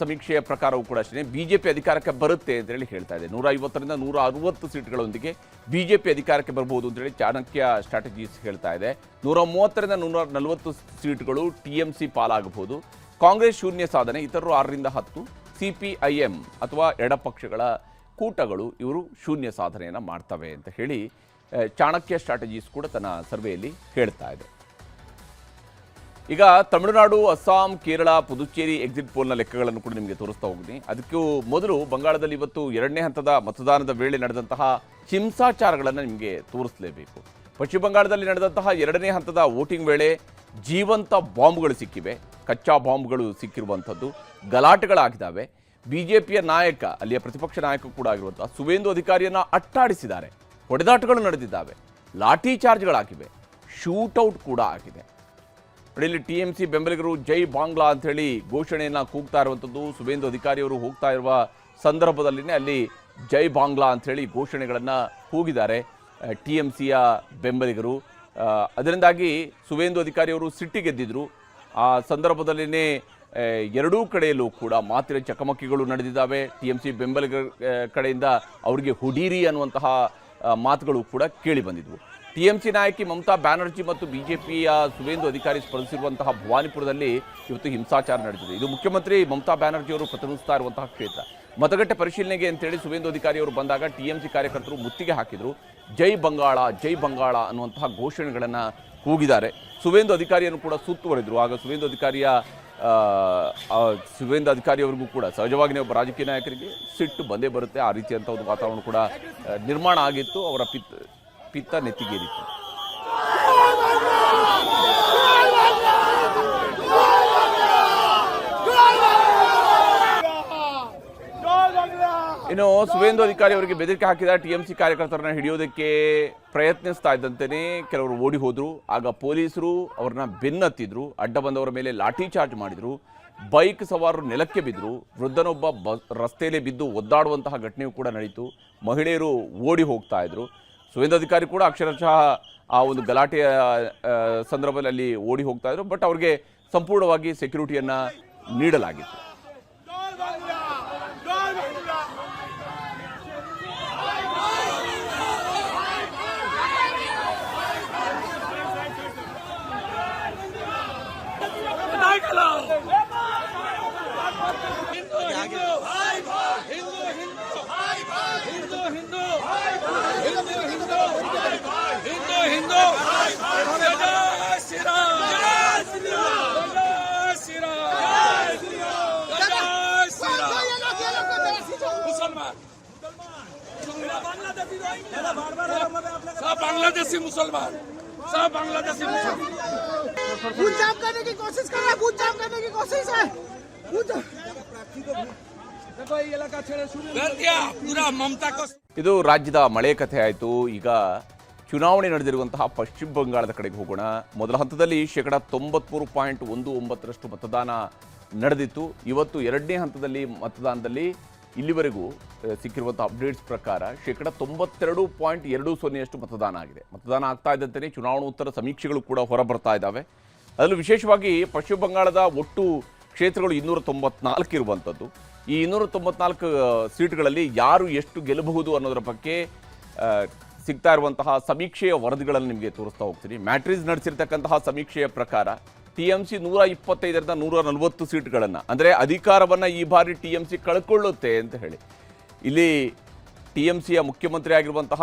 ಸಮೀಕ್ಷೆಯ ಪ್ರಕಾರವೂ ಕೂಡ ಅಷ್ಟೇ BJP ಅಧಿಕಾರಕ್ಕೆ ಬರುತ್ತೆ ಅಂತೇಳಿ ಹೇಳ್ತಾ ಇದೆ. 150ರಿಂದ 160 ಸೀಟ್ಗಳೊಂದಿಗೆ BJP ಅಧಿಕಾರಕ್ಕೆ ಬರಬಹುದು ಅಂತೇಳಿ ಚಾಣಕ್ಯ ಸ್ಟ್ರಾಟಜೀಸ್ ಹೇಳ್ತಾ ಇದೆ. 130ರಿಂದ 140 ಸೀಟ್ಗಳು TMC ಪಾಲಾಗಬಹುದು. ಕಾಂಗ್ರೆಸ್ ಶೂನ್ಯ ಸಾಧನೆ, ಇತರರು 6ರಿಂದ 10. CPIM ಅಥವಾ ಎಡಪಕ್ಷಗಳ ಕೂಟಗಳು ಇವರು ಶೂನ್ಯ ಸಾಧನೆಯನ್ನು ಮಾಡ್ತವೆ ಅಂತ ಹೇಳಿ ಚಾಣಕ್ಯ ಸ್ಟ್ರಾಟಜೀಸ್ ಕೂಡ ತನ್ನ ಸರ್ವೆಯಲ್ಲಿ ಹೇಳ್ತಾ ಇದೆ. ಈಗ ತಮಿಳುನಾಡು, ಅಸ್ಸಾಂ, ಕೇರಳ, ಪುದುಚೇರಿ ಎಕ್ಸಿಟ್ ಪೋಲ್ನ ಲೆಕ್ಕಗಳನ್ನು ಕೂಡ ನಿಮಗೆ ತೋರಿಸ್ತಾ ಹೋಗ್ತೀನಿ. ಅದಕ್ಕೂ ಮೊದಲು ಬಂಗಾಳದಲ್ಲಿ ಇವತ್ತು ಎರಡನೇ ಹಂತದ ಮತದಾನದ ವೇಳೆ ನಡೆದಂತಹ ಹಿಂಸಾಚಾರಗಳನ್ನು ನಿಮಗೆ ತೋರಿಸಲೇಬೇಕು. ಪಶ್ಚಿಮ ಬಂಗಾಳದಲ್ಲಿ ನಡೆದಂತಹ ಎರಡನೇ ಹಂತದ ವೋಟಿಂಗ್ ವೇಳೆ ಜೀವಂತ ಬಾಂಬ್ಗಳು ಸಿಕ್ಕಿವೆ, ಕಚ್ಚಾ ಬಾಂಬ್ಗಳು ಸಿಕ್ಕಿರುವಂಥದ್ದು, ಗಲಾಟೆಗಳಾಗಿದ್ದಾವೆ. BJPಯ ನಾಯಕ, ಅಲ್ಲಿಯ ಪ್ರತಿಪಕ್ಷ ನಾಯಕ ಕೂಡ ಆಗಿರುವಂಥ ಸುವೇಂದು ಅಧಿಕಾರಿಯನ್ನು ಅಟ್ಟಾಡಿಸಿದ್ದಾರೆ, ಹೊಡೆದಾಟಗಳು ನಡೆದಿದ್ದಾವೆ, ಲಾಠಿ ಚಾರ್ಜ್ಗಳಾಗಿವೆ, ಶೂಟೌಟ್ ಕೂಡ ಆಗಿದೆ. ಇಲ್ಲಿ TMC ಬೆಂಬಲಿಗರು ಜೈ ಬಾಂಗ್ಲಾ ಅಂಥೇಳಿ ಘೋಷಣೆಯನ್ನು ಕೂಗ್ತಾ ಇರುವಂಥದ್ದು. ಸುವೇಂದು ಅಧಿಕಾರಿಯವರು ಹೋಗ್ತಾ ಇರುವ ಸಂದರ್ಭದಲ್ಲಿನೇ ಅಲ್ಲಿ ಜೈ ಬಾಂಗ್ಲಾ ಅಂಥೇಳಿ ಘೋಷಣೆಗಳನ್ನು ಕೂಗಿದ್ದಾರೆ TMCಯ ಬೆಂಬಲಿಗರು. ಅದರಿಂದಾಗಿ ಸುವೇಂದು ಅಧಿಕಾರಿಯವರು ಸಿಟ್ಟಿಗೆದ್ದಿದ್ರು. ಆ ಸಂದರ್ಭದಲ್ಲಿನೇ ಎರಡೂ ಕಡೆಯಲ್ಲೂ ಕೂಡ ಮಾತಿನ ಚಕಮಕಿಗಳು ನಡೆದಿದ್ದಾವೆ. TMC ಬೆಂಬಲಿಗರ ಕಡೆಯಿಂದ ಅವರಿಗೆ ಹುಡೀರಿ ಅನ್ನುವಂತಹ ಮಾತುಗಳು ಕೂಡ ಕೇಳಿ ಬಂದಿದ್ವು. TMC ನಾಯಕಿ ಮಮತಾ ಬ್ಯಾನರ್ಜಿ ಮತ್ತು BJPಯ ಸುವೇಂದು ಅಧಿಕಾರಿ ಸ್ಪರ್ಧಿಸಿರುವಂತಹ ಭವಾನಿಪುರದಲ್ಲಿ ಇವತ್ತು ಹಿಂಸಾಚಾರ ನಡೆದಿದೆ. ಇದು ಮುಖ್ಯಮಂತ್ರಿ ಮಮತಾ ಬ್ಯಾನರ್ಜಿ ಅವರು ಪ್ರತಿನಿಧಿಸ್ತಾ ಇರುವಂತಹ ಕ್ಷೇತ್ರ. ಮತಗಟ್ಟೆ ಪರಿಶೀಲನೆಗೆ ಅಂತೇಳಿ ಸುವೇಂದು ಅಧಿಕಾರಿ ಅವರು ಬಂದಾಗ TMC ಕಾರ್ಯಕರ್ತರು ಮುತ್ತಿಗೆ ಹಾಕಿದರು. ಜೈ ಬಂಗಾಳ, ಜೈ ಬಂಗಾಳ ಅನ್ನುವಂತಹ ಘೋಷಣೆಗಳನ್ನು ಕೂಗಿದ್ದಾರೆ. ಸುವೇಂದು ಅಧಿಕಾರಿಯನ್ನು ಕೂಡ ಸುತ್ತುವರೆದರು. ಆಗ ಸುವೇಂದು ಅಧಿಕಾರಿಯವರಿಗೂ ಕೂಡ ಸಹಜವಾಗಿಯೇ ಒಬ್ಬ ರಾಜಕೀಯ ನಾಯಕರಿಗೆ ಸಿಟ್ಟು ಬಂದೇ ಬರುತ್ತೆ. ಆ ರೀತಿಯಂಥ ಒಂದು ವಾತಾವರಣ ಕೂಡ ನಿರ್ಮಾಣ ಆಗಿತ್ತು. ಅವರ ಪಿತ್ತ ನೆತ್ತಿಗೇರಿತ್ತು. ಇನ್ನು ಸುವೇಂದು ಅಧಿಕಾರಿ ಅವರಿಗೆ ಬೆದರಿಕೆ ಹಾಕಿದ ಟಿಎಂಸಿ ಕಾರ್ಯಕರ್ತರನ್ನ ಹಿಡಿಯೋದಕ್ಕೆ ಪ್ರಯತ್ನಿಸ್ತಾ ಇದ್ದಂತೆಯೇ ಕೆಲವರು ಓಡಿ ಹೋದ್ರು. ಆಗ ಪೊಲೀಸರು ಅವ್ರನ್ನ ಬೆನ್ನತ್ತಿದ್ರು, ಅಡ್ಡ ಬಂದವರ ಮೇಲೆ ಲಾಠಿ ಚಾರ್ಜ್ ಮಾಡಿದ್ರು, ಬೈಕ್ ಸವಾರರು ನೆಲಕ್ಕೆ ಬಿದ್ದರು, ವೃದ್ಧನೊಬ್ಬ ರಸ್ತೆಯಲ್ಲಿ ಬಿದ್ದು ಒದ್ದಾಡುವಂತಹ ಘಟನೆಯೂ ಕೂಡ ನಡೀತು. ಮಹಿಳೆಯರು ಓಡಿ ಹೋಗ್ತಾ ಇದ್ರು. ಸುವೇಂದು ಅಧಿಕಾರಿ ಕೂಡ ಅಕ್ಷರಶಃ ಆ ಒಂದು ಗಲಾಟೆಯ ಸಂದರ್ಭದಲ್ಲಿ ಅಲ್ಲಿ ಓಡಿ ಹೋಗ್ತಾ ಇದ್ರು. ಬಟ್ ಅವ್ರಿಗೆ ಸಂಪೂರ್ಣವಾಗಿ ಸೆಕ್ಯೂರಿಟಿಯನ್ನ ನೀಡಲಾಗಿತ್ತು. बांग्लादेशी मुसलमान सब बांग्लादेशी मुसलमान खून जाम करने की कोशिश कर रहा है, खून जाम करने की कोशिश है। देखो ये इलाका छेड़े शुरू कर दिया पूरा ममता को. ಇದು ರಾಜ್ಯದ ಮಳೆ ಕಥೆ ಆಯಿತು. ಈಗ ಚುನಾವಣೆ ನಡೆದಿರುವಂತಹ ಪಶ್ಚಿಮ ಬಂಗಾಳದ ಕಡೆಗೆ ಹೋಗೋಣ. ಮೊದಲ ಹಂತದಲ್ಲಿ 93.19% ಮತದಾನ ನಡೆದಿತ್ತು. ಇವತ್ತು ಎರಡನೇ ಹಂತದಲ್ಲಿ ಮತದಾನದಲ್ಲಿ ಇಲ್ಲಿವರೆಗೂ ಸಿಕ್ಕಿರುವಂತಹ ಅಪ್ಡೇಟ್ಸ್ ಪ್ರಕಾರ 92.20% ಮತದಾನ ಆಗಿದೆ. ಮತದಾನ ಆಗ್ತಾ ಇದ್ದಂತೆಯೇ ಚುನಾವಣೋತ್ತರ ಸಮೀಕ್ಷೆಗಳು ಕೂಡ ಹೊರಬರ್ತಾ ಇದ್ದಾವೆ. ಅದರಲ್ಲೂ ವಿಶೇಷವಾಗಿ ಪಶ್ಚಿಮ ಬಂಗಾಳದ ಒಟ್ಟು ಕ್ಷೇತ್ರಗಳು 294 ಇರುವಂಥದ್ದು. ಈ 294 ಸೀಟ್ಗಳಲ್ಲಿ ಯಾರು ಎಷ್ಟು ಗೆಲ್ಲಬಹುದು ಅನ್ನೋದರ ಬಗ್ಗೆ ಸಿಗ್ತಾ ಇರುವಂತಹ ಸಮೀಕ್ಷೆಯ ವರದಿಗಳನ್ನು ನಿಮಗೆ ತೋರಿಸ್ತಾ ಹೋಗ್ತೀನಿ. ಮ್ಯಾಟ್ರಿಸ್ ನಡೆಸಿರ್ತಕ್ಕಂತಹ ಸಮೀಕ್ಷೆಯ ಪ್ರಕಾರ ಟಿಎಂಸಿ 125ರಿಂದ 140 ಸೀಟ್ಗಳನ್ನು, ಅಂದರೆ ಅಧಿಕಾರವನ್ನು ಈ ಬಾರಿ ಟಿಎಂಸಿ ಕಳ್ಕೊಳ್ಳುತ್ತೆ ಅಂತ ಹೇಳಿ. ಇಲ್ಲಿ ಟಿಎಂಸಿಯ ಮುಖ್ಯಮಂತ್ರಿ ಆಗಿರುವಂತಹ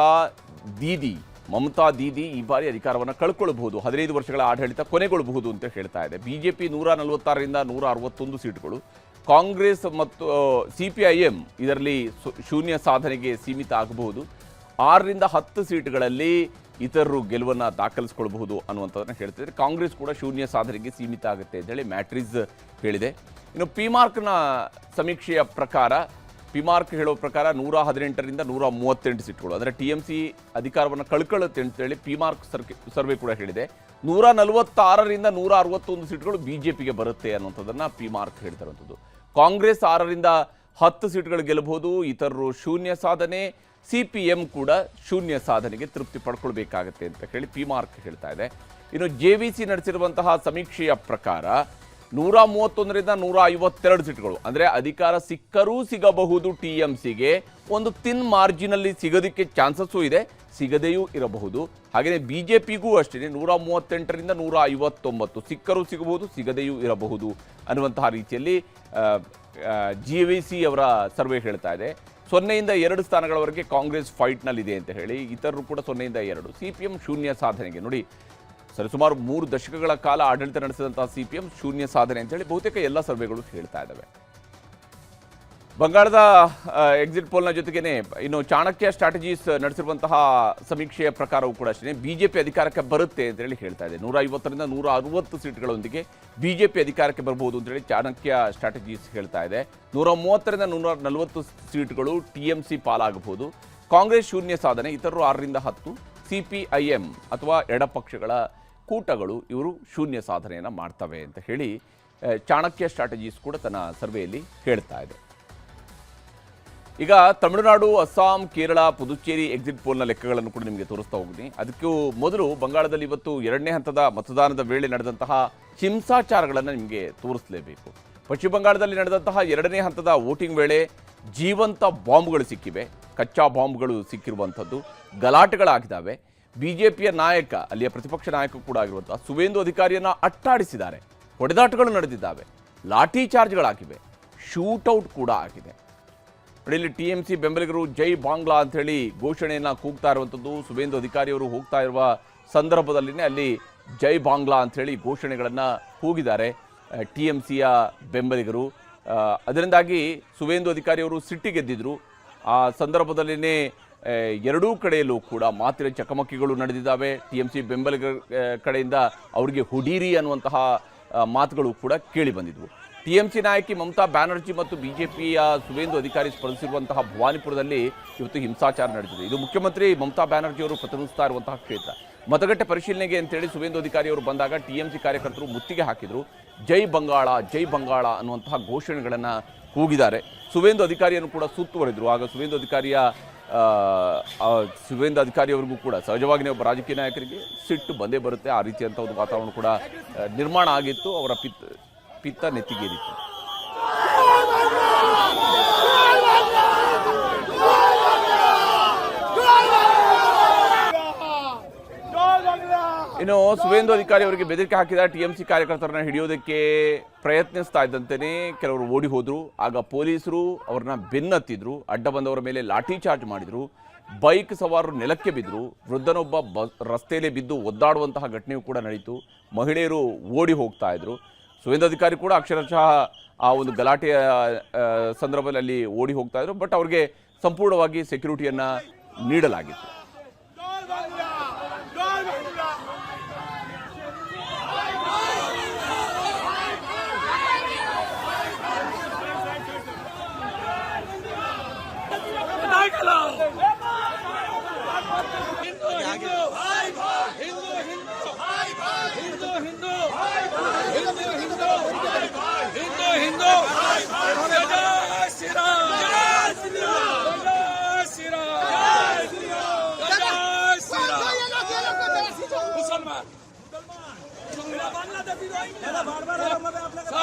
ಮಮತಾ ದೀದಿ ಈ ಬಾರಿ ಅಧಿಕಾರವನ್ನು ಕಳ್ಕೊಳ್ಬಹುದು, 15 ವರ್ಷಗಳ ಆಡಳಿತ ಕೊನೆಗೊಳ್ಳಬಹುದು ಅಂತ ಹೇಳ್ತಾ ಇದೆ. ಬಿಜೆಪಿ 146ರಿಂದ 161 ಸೀಟ್ಗಳು, ಕಾಂಗ್ರೆಸ್ ಮತ್ತು ಸಿಪಿಐಎಂ ಇದರಲ್ಲಿ ಶೂನ್ಯ ಸಾಧನೆಗೆ ಸೀಮಿತ ಆಗಬಹುದು. 6ರಿಂದ 10 ಸೀಟ್ಗಳಲ್ಲಿ ಇತರರು ಗೆಲುವನ್ನು ದಾಖಲಿಸಿಕೊಳ್ಳಬಹುದು ಅನ್ನುವಂಥದ್ದನ್ನು ಹೇಳ್ತಿದ್ದಾರೆ. ಕಾಂಗ್ರೆಸ್ ಕೂಡ ಶೂನ್ಯ ಸಾಧನೆಗೆ ಸೀಮಿತ ಆಗುತ್ತೆ ಅಂತೇಳಿ ಮ್ಯಾಟ್ರಿಸ್ ಹೇಳಿದೆ. ಇನ್ನು ಪಿಮಾರ್ಕ್ನ ಸಮೀಕ್ಷೆಯ ಪ್ರಕಾರ, ಪಿಮಾರ್ಕ್ ಹೇಳೋ ಪ್ರಕಾರ 118ರಿಂದ 138 ಸೀಟ್ಗಳು, ಅಂದರೆ ಟಿಎಂಸಿ ಅಧಿಕಾರವನ್ನು ಕಳ್ಕೊಳ್ಳುತ್ತೆ ಅಂತೇಳಿ ಪಿಮಾರ್ಕ್ ಸರ್ವೆ ಕೂಡ ಹೇಳಿದೆ. 146ರಿಂದ 161 ಸೀಟ್ಗಳು ಬಿಜೆಪಿಗೆ ಬರುತ್ತೆ ಅನ್ನುವಂಥದ್ದನ್ನು ಪಿಮಾರ್ಕ್ ಹೇಳ್ತಿರುವಂಥದ್ದು. ಕಾಂಗ್ರೆಸ್ 6ರಿಂದ 10 ಸೀಟ್ಗಳು ಗೆಲ್ಲಬಹುದು, ಇತರರು ಶೂನ್ಯ ಸಾಧನೆ, ಸಿಪಿಎಂ ಕೂಡ ಶೂನ್ಯ ಸಾಧನೆಗೆ ತೃಪ್ತಿ ಪಡ್ಕೊಳ್ಬೇಕಾಗತ್ತೆ ಅಂತ ಹೇಳಿ ಪಿಮಾರ್ಕ್ ಹೇಳ್ತಾ ಇದೆ. ಇನ್ನು ಜೆವಿಸಿ ನಡೆಸಿರುವಂತಹ ಸಮೀಕ್ಷೆಯ ಪ್ರಕಾರ 131ರಿಂದ 152 ಸೀಟ್ಗಳು, ಅಂದರೆ ಅಧಿಕಾರ ಸಿಕ್ಕರೂ ಸಿಗಬಹುದು ಟಿಎಂಸಿಗೆ, ಒಂದು ತಿನ್ ಮಾರ್ಜಿನಲ್ಲಿ ಸಿಗೋದಕ್ಕೆ ಚಾನ್ಸಸ್ಸೂ ಇದೆ, ಸಿಗದೆಯೂ ಇರಬಹುದು. ಹಾಗೆಯೇ ಬಿಜೆಪಿಗೂ ಅಷ್ಟೇ 138ರಿಂದ 159 ಸಿಕ್ಕರೂ ಸಿಗಬಹುದು, ಸಿಗದೆಯೂ ಇರಬಹುದು ಅನ್ನುವಂತಹ ರೀತಿಯಲ್ಲಿ ಜೆವಿಸಿ ಅವರ ಸರ್ವೆ ಹೇಳ್ತಾ ಇದೆ. 0ಯಿಂದ 2 ಸ್ಥಾನಗಳವರೆಗೆ ಕಾಂಗ್ರೆಸ್ ಫೈಟ್ನಲ್ಲಿದೆ ಅಂತ ಹೇಳಿ, ಇತರರು ಕೂಡ 0ಯಿಂದ 2. ಸಿಪಿಎಂ ಶೂನ್ಯ ಸಾಧನೆಗೆ, ನೋಡಿ ಸರಿಸುಮಾರು 3 ದಶಕಗಳ ಕಾಲ ಆಡಳಿತ ನಡೆಸಿದಂತಹ ಸಿಪಿಎಂ ಶೂನ್ಯ ಸಾಧನೆ ಅಂತೇಳಿ ಬಹುತೇಕ ಎಲ್ಲ ಸರ್ವೆಗಳು ಹೇಳ್ತಾ ಇದ್ದಾವೆ. ಬಂಗಾಳದ ಎಕ್ಸಿಟ್ ಪೋಲ್ನ ಜೊತೆಗೇನೆ ಇನ್ನು ಚಾಣಕ್ಯ ಸ್ಟ್ರಾಟಜೀಸ್ ನಡೆಸಿರುವಂತಹ ಸಮೀಕ್ಷೆಯ ಪ್ರಕಾರವೂ ಕೂಡ ಅಷ್ಟೇ ಬಿಜೆಪಿ ಅಧಿಕಾರಕ್ಕೆ ಬರುತ್ತೆ ಅಂತೇಳಿ ಹೇಳ್ತಾ ಇದೆ. 150ರಿಂದ 160 ಸೀಟ್ಗಳೊಂದಿಗೆ ಬಿಜೆಪಿ ಅಧಿಕಾರಕ್ಕೆ ಬರಬಹುದು ಅಂತೇಳಿ ಚಾಣಕ್ಯ ಸ್ಟ್ರಾಟಜೀಸ್ ಹೇಳ್ತಾ ಇದೆ. 130ರಿಂದ 140 ಸೀಟ್ಗಳು ಟಿಎಂಸಿ ಪಾಲಾಗಬಹುದು. ಕಾಂಗ್ರೆಸ್ ಶೂನ್ಯ ಸಾಧನೆ, ಇತರರು 6ರಿಂದ 10, ಸಿಪಿಐಎಂ ಅಥವಾ ಎಡಪಕ್ಷಗಳ ಕೂಟಗಳು ಇವರು ಶೂನ್ಯ ಸಾಧನೆಯನ್ನು ಮಾಡ್ತವೆ ಅಂತ ಹೇಳಿ ಚಾಣಕ್ಯ ಸ್ಟ್ರಾಟಜೀಸ್ ಕೂಡ ತನ್ನ ಸರ್ವೆಯಲ್ಲಿ ಹೇಳ್ತಾ ಇದೆ. ಈಗ ತಮಿಳುನಾಡು, ಅಸ್ಸಾಂ, ಕೇರಳ, ಪುದುಚೇರಿ ಎಕ್ಸಿಟ್ ಪೋಲ್ನ ಲೆಕ್ಕಗಳನ್ನು ಕೂಡ ನಿಮಗೆ ತೋರಿಸ್ತಾ ಹೋಗ್ತೀನಿ. ಅದಕ್ಕೂ ಮೊದಲು ಬಂಗಾಳದಲ್ಲಿ ಇವತ್ತು ಎರಡನೇ ಹಂತದ ಮತದಾನದ ವೇಳೆ ನಡೆದಂತಹ ಹಿಂಸಾಚಾರಗಳನ್ನು ನಿಮಗೆ ತೋರಿಸಲೇಬೇಕು. ಪಶ್ಚಿಮ ಬಂಗಾಳದಲ್ಲಿ ನಡೆದಂತಹ ಎರಡನೇ ಹಂತದ ವೋಟಿಂಗ್ ವೇಳೆ ಜೀವಂತ ಬಾಂಬ್ಗಳು ಸಿಕ್ಕಿವೆ, ಕಚ್ಚಾ ಬಾಂಬ್ಗಳು ಸಿಕ್ಕಿರುವಂಥದ್ದು, ಗಲಾಟೆಗಳಾಗಿದ್ದಾವೆ. ಬಿಜೆಪಿಯ ನಾಯಕ, ಅಲ್ಲಿಯ ಪ್ರತಿಪಕ್ಷ ನಾಯಕ ಕೂಡ ಆಗಿರುವಂತಹ ಸುವೇಂದು ಅಧಿಕಾರಿಯನ್ನು ಅಟ್ಟಾಡಿಸಿದ್ದಾರೆ, ಹೊಡೆದಾಟಗಳು ನಡೆದಿದ್ದಾವೆ, ಲಾಠಿ ಚಾರ್ಜ್ಗಳಾಗಿವೆ, ಶೂಟೌಟ್ ಕೂಡ ಆಗಿದೆ. ಇಲ್ಲಿ ಟಿಎಂಸಿ ಬೆಂಬಲಿಗರು ಜೈ ಬಾಂಗ್ಲಾ ಅಂತ ಹೇಳಿ ಘೋಷಣೆಯನ್ನು ಕೂಗ್ತಾ ಇರುವಂಥದ್ದು. ಸುವೇಂದು ಅಧಿಕಾರಿಯವರು ಹೋಗ್ತಾ ಇರುವ ಸಂದರ್ಭದಲ್ಲಿನೇ ಅಲ್ಲಿ ಜೈ ಬಾಂಗ್ಲಾ ಅಂಥೇಳಿ ಘೋಷಣೆಗಳನ್ನು ಕೂಗಿದ್ದಾರೆ ಟಿಎಂಸಿಯ ಬೆಂಬಲಿಗರು. ಅದರಿಂದಾಗಿ ಸುವೇಂದು ಅಧಿಕಾರಿಯವರು ಸಿಟ್ಟಿಗೆದ್ದಿದ್ರು. ಆ ಸಂದರ್ಭದಲ್ಲಿನೇ ಎರಡೂ ಕಡೆಯಲ್ಲೂ ಕೂಡ ಮಾತಿನ ಚಕಮಕಿಗಳು ನಡೆದಿದ್ದಾವೆ. ಟಿಎಂಸಿ ಬೆಂಬಲಿಗರ ಕಡೆಯಿಂದ ಅವರಿಗೆ ಹುಡೀರಿ ಅನ್ನುವಂತಹ ಮಾತುಗಳು ಕೂಡ ಕೇಳಿ ಬಂದಿದ್ವು. ಟಿಎಂಸಿ ನಾಯಕಿ ಮಮತಾ ಬ್ಯಾನರ್ಜಿ ಮತ್ತು ಬಿಜೆಪಿಯ ಸುವೇಂದು ಅಧಿಕಾರಿ ಸ್ಪರ್ಧಿಸಿರುವಂತಹ ಭವಾನಿಪುರದಲ್ಲಿ ಇವತ್ತು ಹಿಂಸಾಚಾರ ನಡೆದಿದೆ. ಇದು ಮುಖ್ಯಮಂತ್ರಿ ಮಮತಾ ಬ್ಯಾನರ್ಜಿ ಅವರು ಪ್ರತಿನಿಧಿಸ್ತಾ ಇರುವಂತಹ ಕ್ಷೇತ್ರ. ಮತಗಟ್ಟೆ ಪರಿಶೀಲನೆಗೆ ಅಂತೇಳಿ ಸುವೇಂದು ಅಧಿಕಾರಿ ಅವರು ಬಂದಾಗ ಟಿಎಂಸಿ ಕಾರ್ಯಕರ್ತರು ಮುತ್ತಿಗೆ ಹಾಕಿದ್ರು. ಜೈ ಬಂಗಾಳ ಅನ್ನುವಂತಹ ಘೋಷಣೆಗಳನ್ನು ಕೂಗಿದ್ದಾರೆ. ಸುವೇಂದು ಅಧಿಕಾರಿಯನ್ನು ಕೂಡ ಸುತ್ತುವರಿದ್ರು. ಆಗ ಸುವೇಂದು ಅಧಿಕಾರಿಯವರಿಗೂ ಕೂಡ ಸಹಜವಾಗಿಯೇ ಒಬ್ಬ ರಾಜಕೀಯ ನಾಯಕರಿಗೆ ಸಿಟ್ಟು ಬಂದೇ ಬರುತ್ತೆ. ಆ ರೀತಿಯಂಥ ಒಂದು ವಾತಾವರಣ ಕೂಡ ನಿರ್ಮಾಣ ಆಗಿತ್ತು. ಅವರ ಪಿತ್ತ ನೆತ್ತಿಗೇರಿತ್ತು. ಇನ್ನು ಸುವೇಂದು ಅಧಿಕಾರಿ ಅವರಿಗೆ ಬೆದರಿಕೆ ಹಾಕಿದ ಟಿಎಂಸಿ ಕಾರ್ಯಕರ್ತರನ್ನ ಹಿಡಿಯೋದಕ್ಕೆ ಪ್ರಯತ್ನಿಸ್ತಾ ಇದ್ದಂತೆಯೇ ಕೆಲವರು ಓಡಿ ಹೋದ್ರು. ಆಗ ಪೊಲೀಸರು ಅವ್ರನ್ನ ಬೆನ್ನತ್ತಿದ್ರು. ಅಡ್ಡ ಬಂದವರ ಮೇಲೆ ಲಾಠಿ ಚಾರ್ಜ್ ಮಾಡಿದ್ರು. ಬೈಕ್ ಸವಾರರು ನೆಲಕ್ಕೆ ಬಿದ್ದರು. ವೃದ್ಧನೊಬ್ಬ ರಸ್ತೆಯಲ್ಲೇ ಬಿದ್ದು ಒದ್ದಾಡುವಂತಹ ಘಟನೆಯೂ ಕೂಡ ನಡೀತು. ಮಹಿಳೆಯರು ಓಡಿ ಹೋಗ್ತಾ ಇದ್ರು. ಸುವೇಂದು ಅಧಿಕಾರಿ ಕೂಡ ಅಕ್ಷರಶಃ ಆ ಒಂದು ಗಲಾಟೆಯ ಸಂದರ್ಭದಲ್ಲಿ ಓಡಿ ಹೋಗ್ತಾ ಇದ್ರು. ಬಟ್ ಅವ್ರಿಗೆ ಸಂಪೂರ್ಣವಾಗಿ ಸೆಕ್ಯೂರಿಟಿಯನ್ನ ನೀಡಲಾಗಿತ್ತು.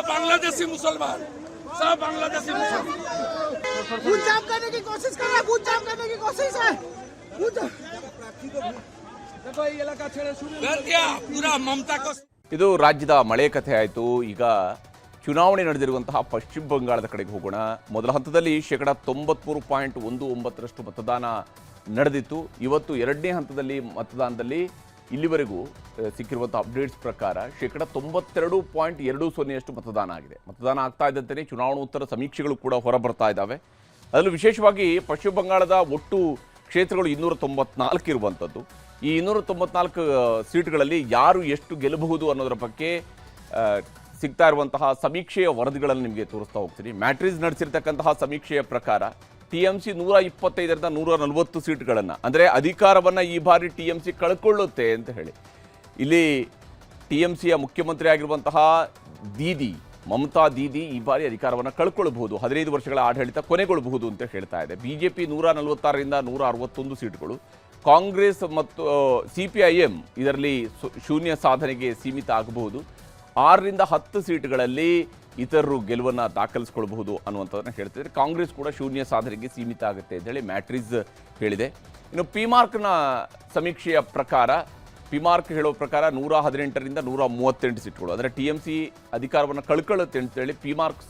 बांग्लादेशी मुसलमान सब बांग्लादेशी मुसलमान खून जाम करने की कोशिश कर रहा है, खून जाम करने की कोशिश है। देखो ये इलाका छेड़े शुरू कर दिया पूरा ममता को. ಇದು ರಾಜ್ಯದ ಮಳೆ ಕಥೆ ಆಯಿತು. ಈಗ ಚುನಾವಣೆ ನಡೆದಿರುವಂತಹ ಪಶ್ಚಿಮ ಬಂಗಾಳದ ಕಡೆಗೆ ಹೋಗೋಣ. ಮೊದಲ ಹಂತದಲ್ಲಿ 93.19% ಮತದಾನ ನಡೆದಿತ್ತು. ಇವತ್ತು ಎರಡನೇ ಹಂತದಲ್ಲಿ ಮತದಾನದಲ್ಲಿ ಇಲ್ಲಿವರೆಗೂ ಸಿಕ್ಕಿರುವಂಥ ಅಪ್ಡೇಟ್ಸ್ ಪ್ರಕಾರ 92.20% ಮತದಾನ ಆಗಿದೆ. ಮತದಾನ ಆಗ್ತಾ ಇದ್ದಂತೆಯೇ ಚುನಾವಣೋತ್ತರ ಸಮೀಕ್ಷೆಗಳು ಕೂಡ ಹೊರಬರ್ತಾ ಇದ್ದಾವೆ. ಅದರಲ್ಲೂ ವಿಶೇಷವಾಗಿ ಪಶ್ಚಿಮ ಬಂಗಾಳದ ಒಟ್ಟು ಕ್ಷೇತ್ರಗಳು 294 ಇರುವಂಥದ್ದು. ಈ 294 ಸೀಟ್ಗಳಲ್ಲಿ ಯಾರು ಎಷ್ಟು ಗೆಲ್ಲಬಹುದು ಅನ್ನೋದರ ಬಗ್ಗೆ ಸಿಗ್ತಾ ಇರುವಂತಹ ಸಮೀಕ್ಷೆಯ ವರದಿಗಳನ್ನು ನಿಮಗೆ ತೋರಿಸ್ತಾ ಹೋಗ್ತೀನಿ. ಮ್ಯಾಟ್ರಿಸ್ ನಡೆಸಿರ್ತಕ್ಕಂತಹ ಸಮೀಕ್ಷೆಯ ಪ್ರಕಾರ ಟಿಎಂಸಿ 125ರಿಂದ 140 ಸೀಟ್ಗಳನ್ನು, ಅಂದರೆ ಅಧಿಕಾರವನ್ನು ಈ ಬಾರಿ ಟಿಎಂಸಿ ಕಳ್ಕೊಳ್ಳುತ್ತೆ ಅಂತ ಹೇಳಿ. ಇಲ್ಲಿ ಟಿಎಂಸಿಯ ಮುಖ್ಯಮಂತ್ರಿ ಆಗಿರುವಂತಹ ಮಮತಾ ದೀದಿ ಈ ಬಾರಿ ಅಧಿಕಾರವನ್ನು ಕಳ್ಕೊಳ್ಬಹುದು, 15 ವರ್ಷಗಳ ಆಡಳಿತ ಕೊನೆಗೊಳ್ಳಬಹುದು ಅಂತ ಹೇಳ್ತಾ ಇದೆ. ಬಿಜೆಪಿ 146ರಿಂದ 161 ಸೀಟ್ಗಳು, ಕಾಂಗ್ರೆಸ್ ಮತ್ತು ಸಿಪಿಐಎಂ ಇದರಲ್ಲಿ ಶೂನ್ಯ ಸಾಧನೆಗೆ ಸೀಮಿತ ಆಗಬಹುದು. 6ರಿಂದ 10 ಸೀಟ್ಗಳಲ್ಲಿ ಇತರರು ಗೆಲುವನ್ನು ದಾಖಲಿಸಿಕೊಳ್ಳಬಹುದು ಅನ್ನುವಂಥದ್ದನ್ನು ಹೇಳ್ತಿದ್ದಾರೆ. ಕಾಂಗ್ರೆಸ್ ಕೂಡ ಶೂನ್ಯ ಸಾಧನೆಗೆ ಸೀಮಿತ ಆಗುತ್ತೆ ಅಂತ ಹೇಳಿ ಮ್ಯಾಟ್ರಿಸ್ ಹೇಳಿದೆ. ಇನ್ನು ಪಿಮಾರ್ಕ್ನ ಸಮೀಕ್ಷೆಯ ಪ್ರಕಾರ, ಪಿಮಾರ್ಕ್ ಹೇಳೋ ಪ್ರಕಾರ 118ರಿಂದ 138 ಸೀಟ್ಗಳು, ಅಂದರೆ ಟಿಎಂಸಿ ಅಧಿಕಾರವನ್ನು ಕಳ್ಕೊಳ್ಳುತ್ತೆ ಅಂತೇಳಿ ಪಿಮಾರ್ಕ್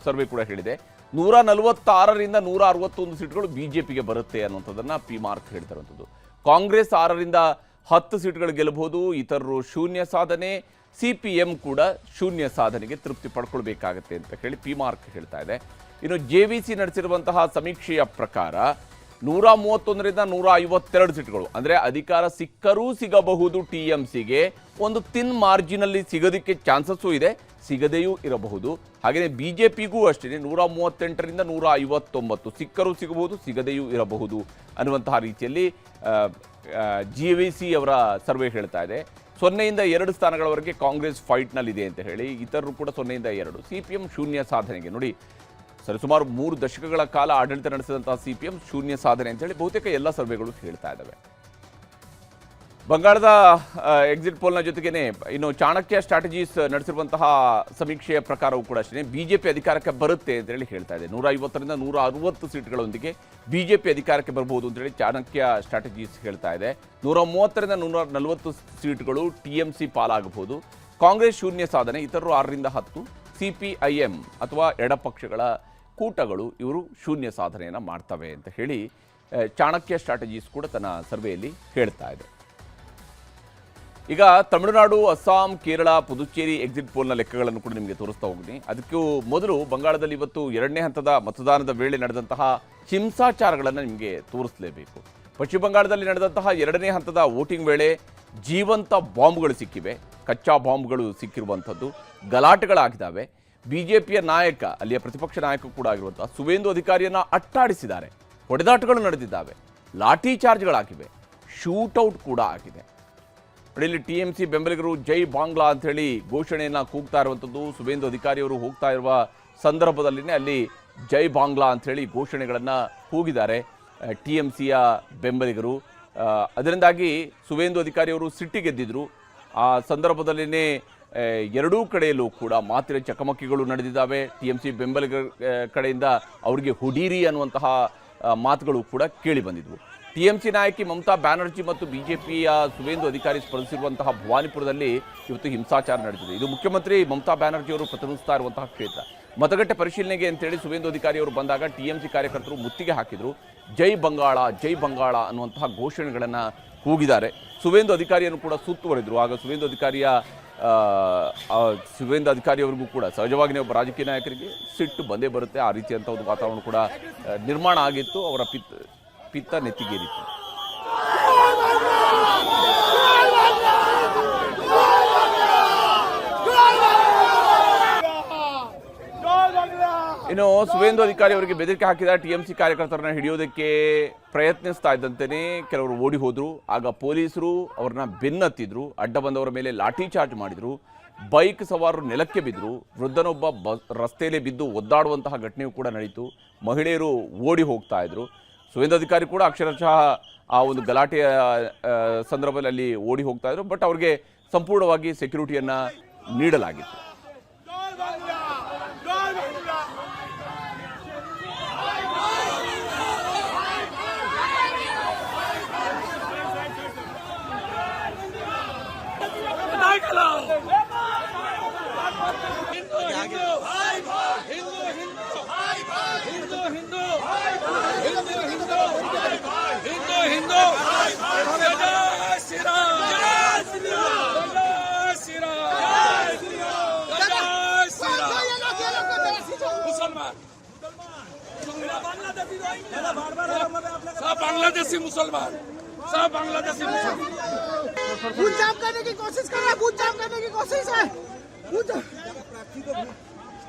ಸರ್ವೆ ಕೂಡ ಹೇಳಿದೆ. 146ರಿಂದ 161 ಸೀಟ್ಗಳು ಬಿಜೆಪಿಗೆ ಬರುತ್ತೆ ಅನ್ನುವಂಥದ್ದನ್ನು ಪಿಮಾರ್ಕ್ ಹೇಳ್ತಿರುವಂಥದ್ದು. ಕಾಂಗ್ರೆಸ್ 6ರಿಂದ 10 ಸೀಟ್ಗಳು ಗೆಲ್ಲಬಹುದು, ಇತರರು ಶೂನ್ಯ ಸಾಧನೆ, ಸಿಪಿಎಂ ಕೂಡ ಶೂನ್ಯ ಸಾಧನೆಗೆ ತೃಪ್ತಿ ಪಡ್ಕೊಳ್ಬೇಕಾಗತ್ತೆ ಅಂತ ಹೇಳಿ ಪಿಮಾರ್ಕ್ ಹೇಳ್ತಾ ಇದೆ. ಇನ್ನು ಜೆವಿಸಿ ನಡೆಸಿರುವಂತಹ ಸಮೀಕ್ಷೆಯ ಪ್ರಕಾರ 131ರಿಂದ 152 ಸೀಟ್ಗಳು, ಅಂದರೆ ಅಧಿಕಾರ ಸಿಕ್ಕರೂ ಸಿಗಬಹುದು ಟಿಎಂಸಿಗೆ, ಒಂದು ತಿನ್ ಮಾರ್ಜಿನಲ್ಲಿ ಸಿಗೋದಕ್ಕೆ ಚಾನ್ಸಸ್ಸು ಇದೆ, ಸಿಗದೆಯೂ ಇರಬಹುದು. ಹಾಗೆಯೇ ಬಿಜೆಪಿಗೂ ಅಷ್ಟೇ 138ರಿಂದ 159 ಸಿಕ್ಕರೂ ಸಿಗಬಹುದು, ಸಿಗದೆಯೂ ಇರಬಹುದು ಅನ್ನುವಂತಹ ರೀತಿಯಲ್ಲಿ ಜೆವಿಸಿ ಅವರ ಸರ್ವೆ ಹೇಳ್ತಾ ಇದೆ. 0ಯಿಂದ 2 ಸ್ಥಾನಗಳವರೆಗೆ ಕಾಂಗ್ರೆಸ್ ಫೈಟ್ನಲ್ಲಿದೆ ಅಂತ ಹೇಳಿ, ಇತರರು ಕೂಡ 0ಯಿಂದ 2. ಸಿಪಿಎಂ ಶೂನ್ಯ ಸಾಧನೆಗೆ, ನೋಡಿ ಸರಿಸುಮಾರು 3 ದಶಕಗಳ ಕಾಲ ಆಡಳಿತ ನಡೆಸಿದಂತಹ ಸಿಪಿಎಂ ಶೂನ್ಯ ಸಾಧನೆ ಅಂತೇಳಿ ಬಹುತೇಕ ಎಲ್ಲ ಸರ್ವೆಗಳು ಹೇಳ್ತಾ ಇದ್ದಾವೆ. ಬಂಗಾಳದ ಎಕ್ಸಿಟ್ ಪೋಲ್ನ ಜೊತೆಗೇನೆ ಇನ್ನು ಚಾಣಕ್ಯ ಸ್ಟ್ರಾಟಜೀಸ್ ನಡೆಸಿರುವಂತಹ ಸಮೀಕ್ಷೆಯ ಪ್ರಕಾರವೂ ಕೂಡ ಅಷ್ಟೇ ಬಿಜೆಪಿ ಅಧಿಕಾರಕ್ಕೆ ಬರುತ್ತೆ ಅಂತೇಳಿ ಹೇಳ್ತಾ ಇದೆ. 150ರಿಂದ 160 ಸೀಟ್ಗಳೊಂದಿಗೆ ಬಿಜೆಪಿ ಅಧಿಕಾರಕ್ಕೆ ಬರಬಹುದು ಅಂತೇಳಿ ಚಾಣಕ್ಯ ಸ್ಟ್ರಾಟಜೀಸ್ ಹೇಳ್ತಾ ಇದೆ. 130ರಿಂದ 140 ಸೀಟ್ಗಳು ಟಿಎಂಸಿ ಪಾಲಾಗಬಹುದು. ಕಾಂಗ್ರೆಸ್ ಶೂನ್ಯ ಸಾಧನೆ, ಇತರರು 6ರಿಂದ 10, ಸಿಪಿಐಎಂ ಅಥವಾ ಎಡಪಕ್ಷಗಳ ಕೂಟಗಳು ಇವರು ಶೂನ್ಯ ಸಾಧನೆಯನ್ನು ಮಾಡ್ತವೆ ಅಂತ ಹೇಳಿ ಚಾಣಕ್ಯ ಸ್ಟ್ರಾಟಜೀಸ್ ಕೂಡ ತನ್ನ ಸರ್ವೆಯಲ್ಲಿ ಹೇಳ್ತಾ ಇದೆ. ಈಗ ತಮಿಳುನಾಡು, ಅಸ್ಸಾಂ, ಕೇರಳ, ಪುದುಚೇರಿ ಎಕ್ಸಿಟ್ ಪೋಲ್ನ ಲೆಕ್ಕಗಳನ್ನು ಕೂಡ ನಿಮಗೆ ತೋರಿಸ್ತಾ ಹೋಗ್ತೀನಿ. ಅದಕ್ಕೂ ಮೊದಲು ಬಂಗಾಳದಲ್ಲಿ ಇವತ್ತು ಎರಡನೇ ಹಂತದ ಮತದಾನದ ವೇಳೆ ನಡೆದಂತಹ ಹಿಂಸಾಚಾರಗಳನ್ನು ನಿಮಗೆ ತೋರಿಸಲೇಬೇಕು. ಪಶ್ಚಿಮ ಬಂಗಾಳದಲ್ಲಿ ನಡೆದಂತಹ ಎರಡನೇ ಹಂತದ ವೋಟಿಂಗ್ ವೇಳೆ ಜೀವಂತ ಬಾಂಬ್ಗಳು ಸಿಕ್ಕಿವೆ, ಕಚ್ಚಾ ಬಾಂಬ್ಗಳು ಸಿಕ್ಕಿರುವಂಥದ್ದು, ಗಲಾಟೆಗಳಾಗಿದ್ದಾವೆ. ಬಿಜೆಪಿಯ ನಾಯಕ, ಅಲ್ಲಿಯ ಪ್ರತಿಪಕ್ಷ ನಾಯಕ ಕೂಡ ಆಗಿರುವಂತಹ ಸುವೇಂದು ಅಧಿಕಾರಿಯನ್ನ ಅಟ್ಟಾಡಿಸಿದ್ದಾರೆ. ಹೊಡೆದಾಟಗಳು ನಡೆದಿದ್ದಾವೆ, ಲಾಠಿ ಚಾರ್ಜ್ಗಳಾಗಿವೆ, ಶೂಟೌಟ್ ಕೂಡ ಆಗಿದೆ. ಇಲ್ಲಿ TMC ಬೆಂಬಲಿಗರು ಜೈ ಬಾಂಗ್ಲಾ ಅಂತ ಹೇಳಿ ಘೋಷಣೆಯನ್ನ ಕೂಗ್ತಾ ಇರುವಂಥದ್ದು. ಸುವೇಂದು ಅಧಿಕಾರಿಯವರು ಹೋಗ್ತಾ ಇರುವ ಸಂದರ್ಭದಲ್ಲಿನೇ ಅಲ್ಲಿ ಜೈ ಬಾಂಗ್ಲಾ ಅಂತ ಹೇಳಿ ಘೋಷಣೆಗಳನ್ನು ಕೂಗಿದ್ದಾರೆ TMCಯ ಬೆಂಬಲಿಗರು. ಅದರಿಂದಾಗಿ ಸುವೇಂದು ಅಧಿಕಾರಿಯವರು ಸಿಟ್ಟಿಗೆದ್ದಿದ್ರು. ಆ ಸಂದರ್ಭದಲ್ಲಿನೇ ಎರಡೂ ಕಡೆಯಲ್ಲೂ ಕೂಡ ಮಾತಿನ ಚಕಮಕಿಗಳು ನಡೆದಿದ್ದಾವೆ. TMC ಬೆಂಬಲಿಗರ ಕಡೆಯಿಂದ ಅವರಿಗೆ ಹುಡೀರಿ ಅನ್ನುವಂತಹ ಮಾತುಗಳು ಕೂಡ ಕೇಳಿ ಬಂದಿದ್ವು. TMC ನಾಯಕಿ ಮಮತಾ ಬ್ಯಾನರ್ಜಿ ಮತ್ತು ಬಿಜೆಪಿಯ ಸುವೇಂದು ಅಧಿಕಾರಿ ಸ್ಪರ್ಧಿಸಿರುವಂತಹ ಭವಾನಿಪುರದಲ್ಲಿ ಇವತ್ತು ಹಿಂಸಾಚಾರ ನಡೆದಿದೆ. ಇದು ಮುಖ್ಯಮಂತ್ರಿ ಮಮತಾ ಬ್ಯಾನರ್ಜಿ ಅವರು ಪ್ರತಿನಿಧಿಸ್ತಾ ಇರುವಂತಹ ಕ್ಷೇತ್ರ. ಮತಗಟ್ಟೆ ಪರಿಶೀಲನೆಗೆ ಅಂತೇಳಿ ಸುವೇಂದು ಅಧಿಕಾರಿಯವರು ಬಂದಾಗ TMC ಕಾರ್ಯಕರ್ತರು ಮುತ್ತಿಗೆ ಹಾಕಿದ್ರು. ಜೈ ಬಂಗಾಳ ಜೈ ಬಂಗಾಳ ಅನ್ನುವಂತಹ ಘೋಷಣೆಗಳನ್ನು ಕೂಗಿದ್ದಾರೆ. ಸುವೇಂದು ಅಧಿಕಾರಿಯನ್ನು ಕೂಡ ಸುತ್ತುವರಿದ್ರು. ಆಗ ಸುವೇಂದು ಅಧಿಕಾರಿಯವರಿಗೂ ಕೂಡ ಸಹಜವಾಗಿ ಒಬ್ಬ ರಾಜಕೀಯ ನಾಯಕರಿಗೆ ಸಿಟ್ಟು ಬಂದೇ ಬರುತ್ತೆ. ಆ ರೀತಿಯಂಥ ಒಂದು ವಾತಾವರಣ ಕೂಡ ನಿರ್ಮಾಣ ಆಗಿತ್ತು. ಅವರ ಪಿತ್ತ ನೆತ್ತಿಗೇರಿತ್ತು. ಇನ್ನು ಸುವೇಂದು ಅಧಿಕಾರಿ ಅವರಿಗೆ ಬೆದರಿಕೆ ಹಾಕಿದ TMC ಕಾರ್ಯಕರ್ತರನ್ನ ಹಿಡಿಯೋದಕ್ಕೆ ಪ್ರಯತ್ನಿಸ್ತಾ ಇದ್ದಂತೆಯೇ ಕೆಲವರು ಓಡಿ ಹೋದ್ರು. ಆಗ ಪೊಲೀಸರು ಅವ್ರನ್ನ ಬೆನ್ನತ್ತಿದ್ರು, ಅಡ್ಡ ಬಂದವರ ಮೇಲೆ ಲಾಠಿ ಚಾರ್ಜ್ ಮಾಡಿದ್ರು, ಬೈಕ್ ಸವಾರರು ನೆಲಕ್ಕೆ ಬಿದ್ದರು, ವೃದ್ಧನೊಬ್ಬ ರಸ್ತೆಯಲ್ಲೇ ಬಿದ್ದು ಒದ್ದಾಡುವಂತಹ ಘಟನೆಯೂ ಕೂಡ ನಡೀತು. ಮಹಿಳೆಯರು ಓಡಿ ಹೋಗ್ತಾ ಇದ್ರು. ಸುವೇಂದು ಅಧಿಕಾರಿ ಕೂಡ ಅಕ್ಷರಶಃ ಆ ಒಂದು ಗಲಾಟೆಯ ಸಂದರ್ಭದಲ್ಲಿ ಅಲ್ಲಿ ಓಡಿ ಹೋಗ್ತಾ ಇದ್ರು. ಬಟ್ ಅವ್ರಿಗೆ ಸಂಪೂರ್ಣವಾಗಿ ಸೆಕ್ಯೂರಿಟಿಯನ್ನ ನೀಡಲಾಗಿತ್ತು. बांग्लादेशी मुसलमान सब बांग्लादेशी मुसलमान बूथ जाम करने की कोशिश कर रहा है, बूथ जाम करने की कोशिश है।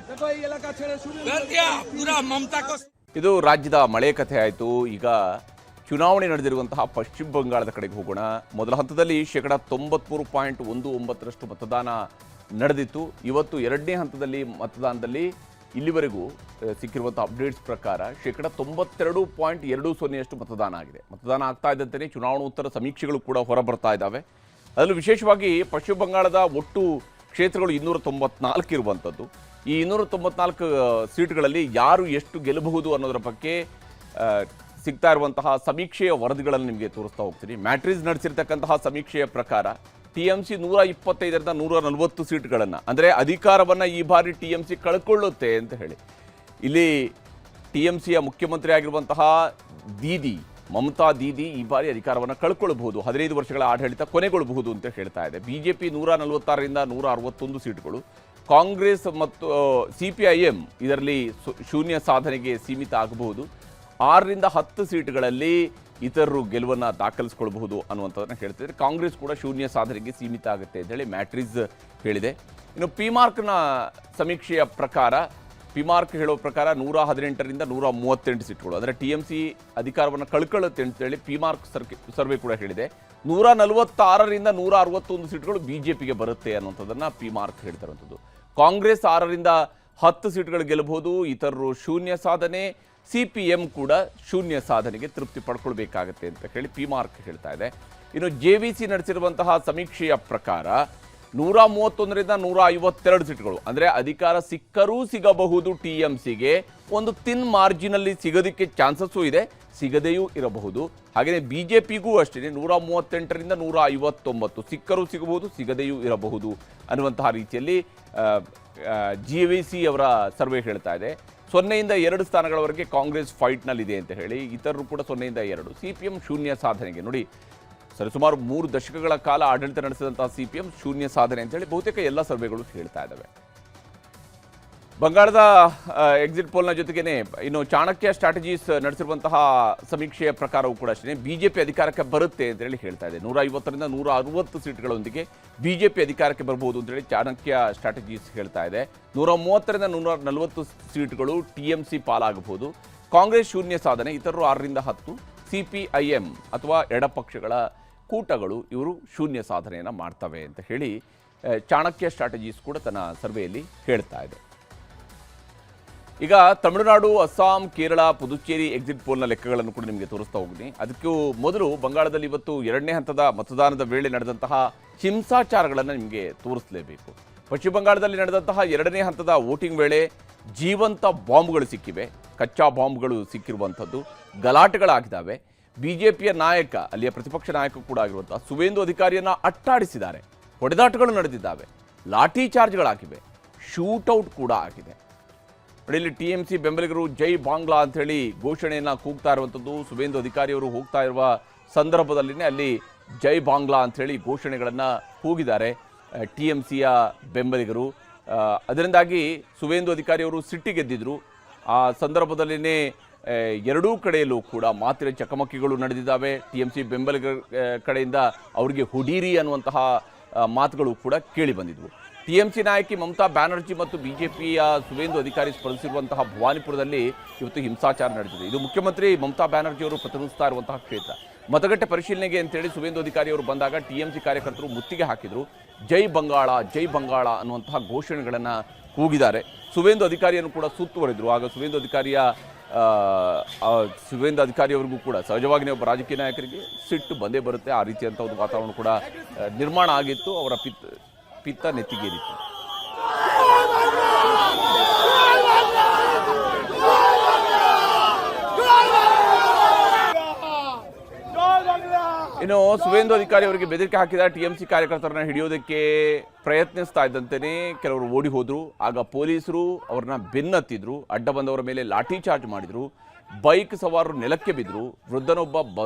देखो ये इलाका छेड़े शुरू कर दिया पूरा ममता को. ಇದು ರಾಜ್ಯದ ಮಳೆ ಕಥೆ ಆಯಿತು. ಈಗ ಚುನಾವಣೆ ನಡೆದಿರುವಂತಹ ಪಶ್ಚಿಮ ಬಂಗಾಳದ ಕಡೆಗೆ ಹೋಗೋಣ. ಮೊದಲ ಹಂತದಲ್ಲಿ 93.19% ಮತದಾನ ನಡೆದಿತ್ತು. ಇವತ್ತು ಎರಡನೇ ಹಂತದಲ್ಲಿ ಮತದಾನದಲ್ಲಿ ಇಲ್ಲಿವರೆಗೂ ಸಿಕ್ಕಿರುವಂಥ ಅಪ್ಡೇಟ್ಸ್ ಪ್ರಕಾರ 92.20% ಮತದಾನ ಆಗಿದೆ. ಮತದಾನ ಆಗ್ತಾ ಇದ್ದಂತೆಯೇ ಚುನಾವಣೋತ್ತರ ಸಮೀಕ್ಷೆಗಳು ಕೂಡ ಹೊರಬರ್ತಾ ಇದ್ದಾವೆ. ಅದರಲ್ಲೂ ವಿಶೇಷವಾಗಿ ಪಶ್ಚಿಮ ಬಂಗಾಳದ ಒಟ್ಟು ಕ್ಷೇತ್ರಗಳು 294 ಇರುವಂಥದ್ದು. ಈ 294 ಸೀಟ್ಗಳಲ್ಲಿ ಯಾರು ಎಷ್ಟು ಗೆಲ್ಲಬಹುದು ಅನ್ನೋದರ ಬಗ್ಗೆ ಸಿಗ್ತಾ ಇರುವಂತಹ ಸಮೀಕ್ಷೆಯ ವರದಿಗಳನ್ನು ನಿಮಗೆ ತೋರಿಸ್ತಾ ಹೋಗ್ತೀನಿ. ಮ್ಯಾಟ್ರಿಸ್ ನಡೆಸಿರ್ತಕ್ಕಂತಹ ಸಮೀಕ್ಷೆಯ ಪ್ರಕಾರ TMC 125ರಿಂದ 140 ಸೀಟ್ಗಳನ್ನು, ಅಂದರೆ ಅಧಿಕಾರವನ್ನು ಈ ಬಾರಿ TMC ಕಳ್ಕೊಳ್ಳುತ್ತೆ ಅಂತ ಹೇಳಿ. ಇಲ್ಲಿ TMCಯ ಮುಖ್ಯಮಂತ್ರಿ ಆಗಿರುವಂತಹ ಮಮತಾ ದೀದಿ ಈ ಬಾರಿ ಅಧಿಕಾರವನ್ನು ಕಳ್ಕೊಳ್ಬಹುದು, 15 ವರ್ಷಗಳ ಆಡಳಿತ ಕೊನೆಗೊಳ್ಳಬಹುದು ಅಂತ ಹೇಳ್ತಾ ಇದೆ. ಬಿಜೆಪಿ 146ರಿಂದ 161 ಸೀಟ್ಗಳು, ಕಾಂಗ್ರೆಸ್ ಮತ್ತು CPIM ಇದರಲ್ಲಿ ಶೂನ್ಯ ಸಾಧನೆಗೆ ಸೀಮಿತ ಆಗಬಹುದು. 6ರಿಂದ 10 ಸೀಟ್ಗಳಲ್ಲಿ ಇತರರು ಗೆಲುವನ್ನು ದಾಖಲಿಸಿಕೊಳ್ಳಬಹುದು ಅನ್ನುವಂಥದ್ದನ್ನು ಹೇಳ್ತಿದ್ದಾರೆ. ಕಾಂಗ್ರೆಸ್ ಕೂಡ ಶೂನ್ಯ ಸಾಧನೆಗೆ ಸೀಮಿತ ಆಗುತ್ತೆ ಅಂತ ಹೇಳಿ ಮ್ಯಾಟ್ರಿಸ್ ಹೇಳಿದೆ. ಇನ್ನು ಪಿಮಾರ್ಕ್ನ ಸಮೀಕ್ಷೆಯ ಪ್ರಕಾರ, ಪಿಮಾರ್ಕ್ ಹೇಳೋ ಪ್ರಕಾರ 118ರಿಂದ 138 ಸೀಟ್ಗಳು, ಅಂದರೆ TMC ಅಧಿಕಾರವನ್ನು ಕಳ್ಕೊಳ್ಳುತ್ತೆ ಅಂತೇಳಿ ಪಿಮಾರ್ಕ್ ಸರ್ವೆ ಕೂಡ ಹೇಳಿದೆ. 146ರಿಂದ 161 ಸೀಟ್ಗಳು ಬಿಜೆಪಿಗೆ ಬರುತ್ತೆ ಅನ್ನುವಂಥದ್ದನ್ನು ಪಿಮಾರ್ಕ್ ಹೇಳ್ತಿರುವಂಥದ್ದು. ಕಾಂಗ್ರೆಸ್ 6ರಿಂದ 10 ಸೀಟ್ಗಳು ಗೆಲ್ಲಬಹುದು, ಇತರರು ಶೂನ್ಯ ಸಾಧನೆ, CPM ಕೂಡ ಶೂನ್ಯ ಸಾಧನೆಗೆ ತೃಪ್ತಿ ಪಡ್ಕೊಳ್ಬೇಕಾಗತ್ತೆ ಅಂತ ಹೇಳಿ ಪಿಮಾರ್ಕ್ ಹೇಳ್ತಾ ಇದೆ. ಇನ್ನು JVC ನಡೆಸಿರುವಂತಹ ಸಮೀಕ್ಷೆಯ ಪ್ರಕಾರ 131ರಿಂದ 152 ಸೀಟ್ಗಳು, ಅಂದರೆ ಅಧಿಕಾರ ಸಿಕ್ಕರೂ ಸಿಗಬಹುದು TMCಗೆ, ಒಂದು ತಿನ್ ಮಾರ್ಜಿನಲ್ಲಿ ಸಿಗೋದಕ್ಕೆ ಚಾನ್ಸಸ್ಸು ಇದೆ, ಸಿಗದೆಯೂ ಇರಬಹುದು. ಹಾಗೆಯೇ ಬಿಜೆಪಿಗೂ ಅಷ್ಟೇ 138ರಿಂದ 159 ಸಿಕ್ಕರೂ ಸಿಗಬಹುದು, ಸಿಗದೆಯೂ ಇರಬಹುದು ಅನ್ನುವಂತಹ ರೀತಿಯಲ್ಲಿ JVC ಅವರ ಸರ್ವೆ ಹೇಳ್ತಾ ಇದೆ. 0ಯಿಂದ 2 ಸ್ಥಾನಗಳವರೆಗೆ ಕಾಂಗ್ರೆಸ್ ಫೈಟ್ನಲ್ಲಿದೆ ಅಂತ ಹೇಳಿ, ಇತರರು ಕೂಡ 0ಯಿಂದ 2. CPM ಶೂನ್ಯ ಸಾಧನೆಗೆ, ನೋಡಿ ಸರಿಸುಮಾರು 3 ದಶಕಗಳ ಕಾಲ ಆಡಳಿತ ನಡೆಸಿದಂತಹ CPM ಶೂನ್ಯ ಸಾಧನೆ ಅಂತ ಹೇಳಿ ಬಹುತೇಕ ಎಲ್ಲ ಸರ್ವೆಗಳು ಹೇಳ್ತಾ ಇದ್ದಾವೆ. ಬಂಗಾಳದ ಎಕ್ಸಿಟ್ ಪೋಲ್ನ ಜೊತೆಗೇನೆ ಇನ್ನು ಚಾಣಕ್ಯ ಸ್ಟ್ರಾಟಜೀಸ್ ನಡೆಸಿರುವಂತಹ ಸಮೀಕ್ಷೆಯ ಪ್ರಕಾರವೂ ಕೂಡ ಅಷ್ಟೇ ಬಿಜೆಪಿ ಅಧಿಕಾರಕ್ಕೆ ಬರುತ್ತೆ ಅಂತ ಹೇಳಿ ಹೇಳ್ತಾ ಇದೆ. 150ರಿಂದ 160 ಸೀಟ್ಗಳೊಂದಿಗೆ ಬಿಜೆಪಿ ಅಧಿಕಾರಕ್ಕೆ ಬರಬಹುದು ಅಂತೇಳಿ ಚಾಣಕ್ಯ ಸ್ಟ್ರಾಟಜೀಸ್ ಹೇಳ್ತಾ ಇದೆ. 130ರಿಂದ 140 ಸೀಟ್ಗಳು ಟಿಎಂಸಿ ಪಾಲಾಗಬಹುದು. ಕಾಂಗ್ರೆಸ್ ಶೂನ್ಯ ಸಾಧನೆ, ಇತರರು 6ರಿಂದ 10, ಸಿಪಿಐಎಂ ಅಥವಾ ಎಡಪಕ್ಷಗಳ ಕೂಟಗಳು ಇವರು ಶೂನ್ಯ ಸಾಧನೆಯನ್ನು ಮಾಡ್ತವೆ ಅಂತ ಹೇಳಿ ಚಾಣಕ್ಯ ಸ್ಟ್ರಾಟಜೀಸ್ ಕೂಡ ತನ್ನ ಸರ್ವೆಯಲ್ಲಿ ಹೇಳ್ತಾ ಇದೆ. ಈಗ ತಮಿಳುನಾಡು, ಅಸ್ಸಾಂ, ಕೇರಳ, ಪುದುಚೇರಿ ಎಕ್ಸಿಟ್ ಪೋಲ್ನ ಲೆಕ್ಕಗಳನ್ನು ಕೂಡ ನಿಮಗೆ ತೋರಿಸ್ತಾ ಹೋಗ್ತೀನಿ. ಅದಕ್ಕೂ ಮೊದಲು ಬಂಗಾಳದಲ್ಲಿ ಇವತ್ತು 2ನೇ ಹಂತದ ಮತದಾನದ ವೇಳೆ ನಡೆದಂತಹ ಹಿಂಸಾಚಾರಗಳನ್ನು ನಿಮಗೆ ತೋರಿಸಲೇಬೇಕು. ಪಶ್ಚಿಮ ಬಂಗಾಳದಲ್ಲಿ ನಡೆದಂತಹ 2ನೇ ಹಂತದ ವೋಟಿಂಗ್ ವೇಳೆ ಜೀವಂತ ಬಾಂಬ್ಗಳು ಸಿಕ್ಕಿವೆ, ಕಚ್ಚಾ ಬಾಂಬ್ಗಳು ಸಿಕ್ಕಿರುವಂಥದ್ದು, ಗಲಾಟೆಗಳಾಗಿದ್ದಾವೆ. ಬಿಜೆಪಿಯ ನಾಯಕ, ಅಲ್ಲಿಯ ಪ್ರತಿಪಕ್ಷ ನಾಯಕ ಕೂಡ ಆಗಿರುವಂತಹ ಸುವೇಂದು ಅಧಿಕಾರಿಯನ್ನು ಅಟ್ಟಾಡಿಸಿದ್ದಾರೆ, ಹೊಡೆದಾಟಗಳು ನಡೆದಿದ್ದಾವೆ, ಲಾಠಿ ಚಾರ್ಜ್ಗಳಾಗಿವೆ, ಶೂಟೌಟ್ ಕೂಡ ಆಗಿದೆ. ಇಲ್ಲಿ ಟಿಎಂಸಿ ಬೆಂಬಲಿಗರು ಜೈ ಬಾಂಗ್ಲಾ ಅಂತ ಹೇಳಿ ಘೋಷಣೆಯನ್ನು ಕೂಗ್ತಾ ಇರುವಂಥದ್ದು. ಸುವೇಂದು ಅಧಿಕಾರಿಯವರು ಹೋಗ್ತಾ ಇರುವ ಸಂದರ್ಭದಲ್ಲಿನೇ ಅಲ್ಲಿ ಜೈ ಬಾಂಗ್ಲಾ ಅಂತ ಹೇಳಿ ಘೋಷಣೆಗಳನ್ನು ಕೂಗಿದ್ದಾರೆ ಟಿಎಂಸಿಯ ಬೆಂಬಲಿಗರು. ಅದರಿಂದಾಗಿ ಸುವೇಂದು ಅಧಿಕಾರಿಯವರು ಸಿಟ್ಟಿಗೆದ್ದಿದ್ರು. ಆ ಸಂದರ್ಭದಲ್ಲಿನೇ ಎರಡೂ ಕಡೆಯಲ್ಲೂ ಕೂಡ ಮಾತಿನ ಚಕಮಕಿಗಳು ನಡೆದಿದ್ದಾವೆ. ಟಿಎಂಸಿ ಬೆಂಬಲಿಗರ ಕಡೆಯಿಂದ ಅವರಿಗೆ ಹುಡೀರಿ ಅನ್ನುವಂತಹ ಮಾತುಗಳು ಕೂಡ ಕೇಳಿ ಬಂದಿದ್ವು. ಟಿಎಂಸಿ ನಾಯಕಿ ಮಮತಾ ಬ್ಯಾನರ್ಜಿ ಮತ್ತು ಬಿಜೆಪಿಯ ಸುವೇಂದು ಅಧಿಕಾರಿ ಸ್ಪರ್ಧಿಸಿರುವಂತಹ ಭವಾನಿಪುರದಲ್ಲಿ ಇವತ್ತು ಹಿಂಸಾಚಾರ ನಡೆದಿದೆ. ಇದು ಮುಖ್ಯಮಂತ್ರಿ ಮಮತಾ ಬ್ಯಾನರ್ಜಿ ಅವರು ಪ್ರತಿನಿಧಿಸ್ತಾ ಇರುವಂತಹ ಕ್ಷೇತ್ರ. ಮತಗಟ್ಟೆ ಪರಿಶೀಲನೆಗೆ ಅಂತೇಳಿ ಸುವೇಂದು ಅಧಿಕಾರಿಯವರು ಬಂದಾಗ ಟಿಎಂಸಿ ಕಾರ್ಯಕರ್ತರು ಮುತ್ತಿಗೆ ಹಾಕಿದ್ರು. ಜೈ ಬಂಗಾಳ, ಜೈ ಬಂಗಾಳ ಅನ್ನುವಂತಹ ಘೋಷಣೆಗಳನ್ನು ಕೂಗಿದ್ದಾರೆ. ಸುವೇಂದು ಅಧಿಕಾರಿಯನ್ನು ಕೂಡ ಸುತ್ತುವರಿದ್ರು. ಆಗ ಸುವೇಂದು ಅಧಿಕಾರಿಯವರಿಗೂ ಕೂಡ ಸಹಜವಾಗಿ ಒಬ್ಬ ರಾಜಕೀಯ ನಾಯಕರಿಗೆ ಸಿಟ್ಟು ಬಂದೇ ಬರುತ್ತೆ. ಆ ರೀತಿಯಂಥ ಒಂದು ವಾತಾವರಣ ಕೂಡ ನಿರ್ಮಾಣ ಆಗಿತ್ತು. ಅವರ ಪಿತ್ತ ನೆತ್ತಿಗೇರಿತ್ತು. ಇನ್ನು ಸುವೇಂದು ಅಧಿಕಾರಿ ಅವರಿಗೆ ಬೆದರಿಕೆ ಹಾಕಿದ ಟಿಎಂಸಿ ಕಾರ್ಯಕರ್ತರನ್ನ ಹಿಡಿಯೋದಕ್ಕೆ ಪ್ರಯತ್ನಿಸ್ತಾ ಇದ್ದಂತೆಯೇ ಕೆಲವರು ಓಡಿ ಹೋದ್ರು. ಆಗ ಪೊಲೀಸರು ಅವ್ರನ್ನ ಬೆನ್ನತ್ತಿದ್ರು, ಅಡ್ಡ ಬಂದವರ ಮೇಲೆ ಲಾಠಿ ಚಾರ್ಜ್ ಮಾಡಿದ್ರು, ಬೈಕ್ ಸವಾರರು ನೆಲಕ್ಕೆ ಬಿದ್ದರು, ವೃದ್ಧನೊಬ್ಬ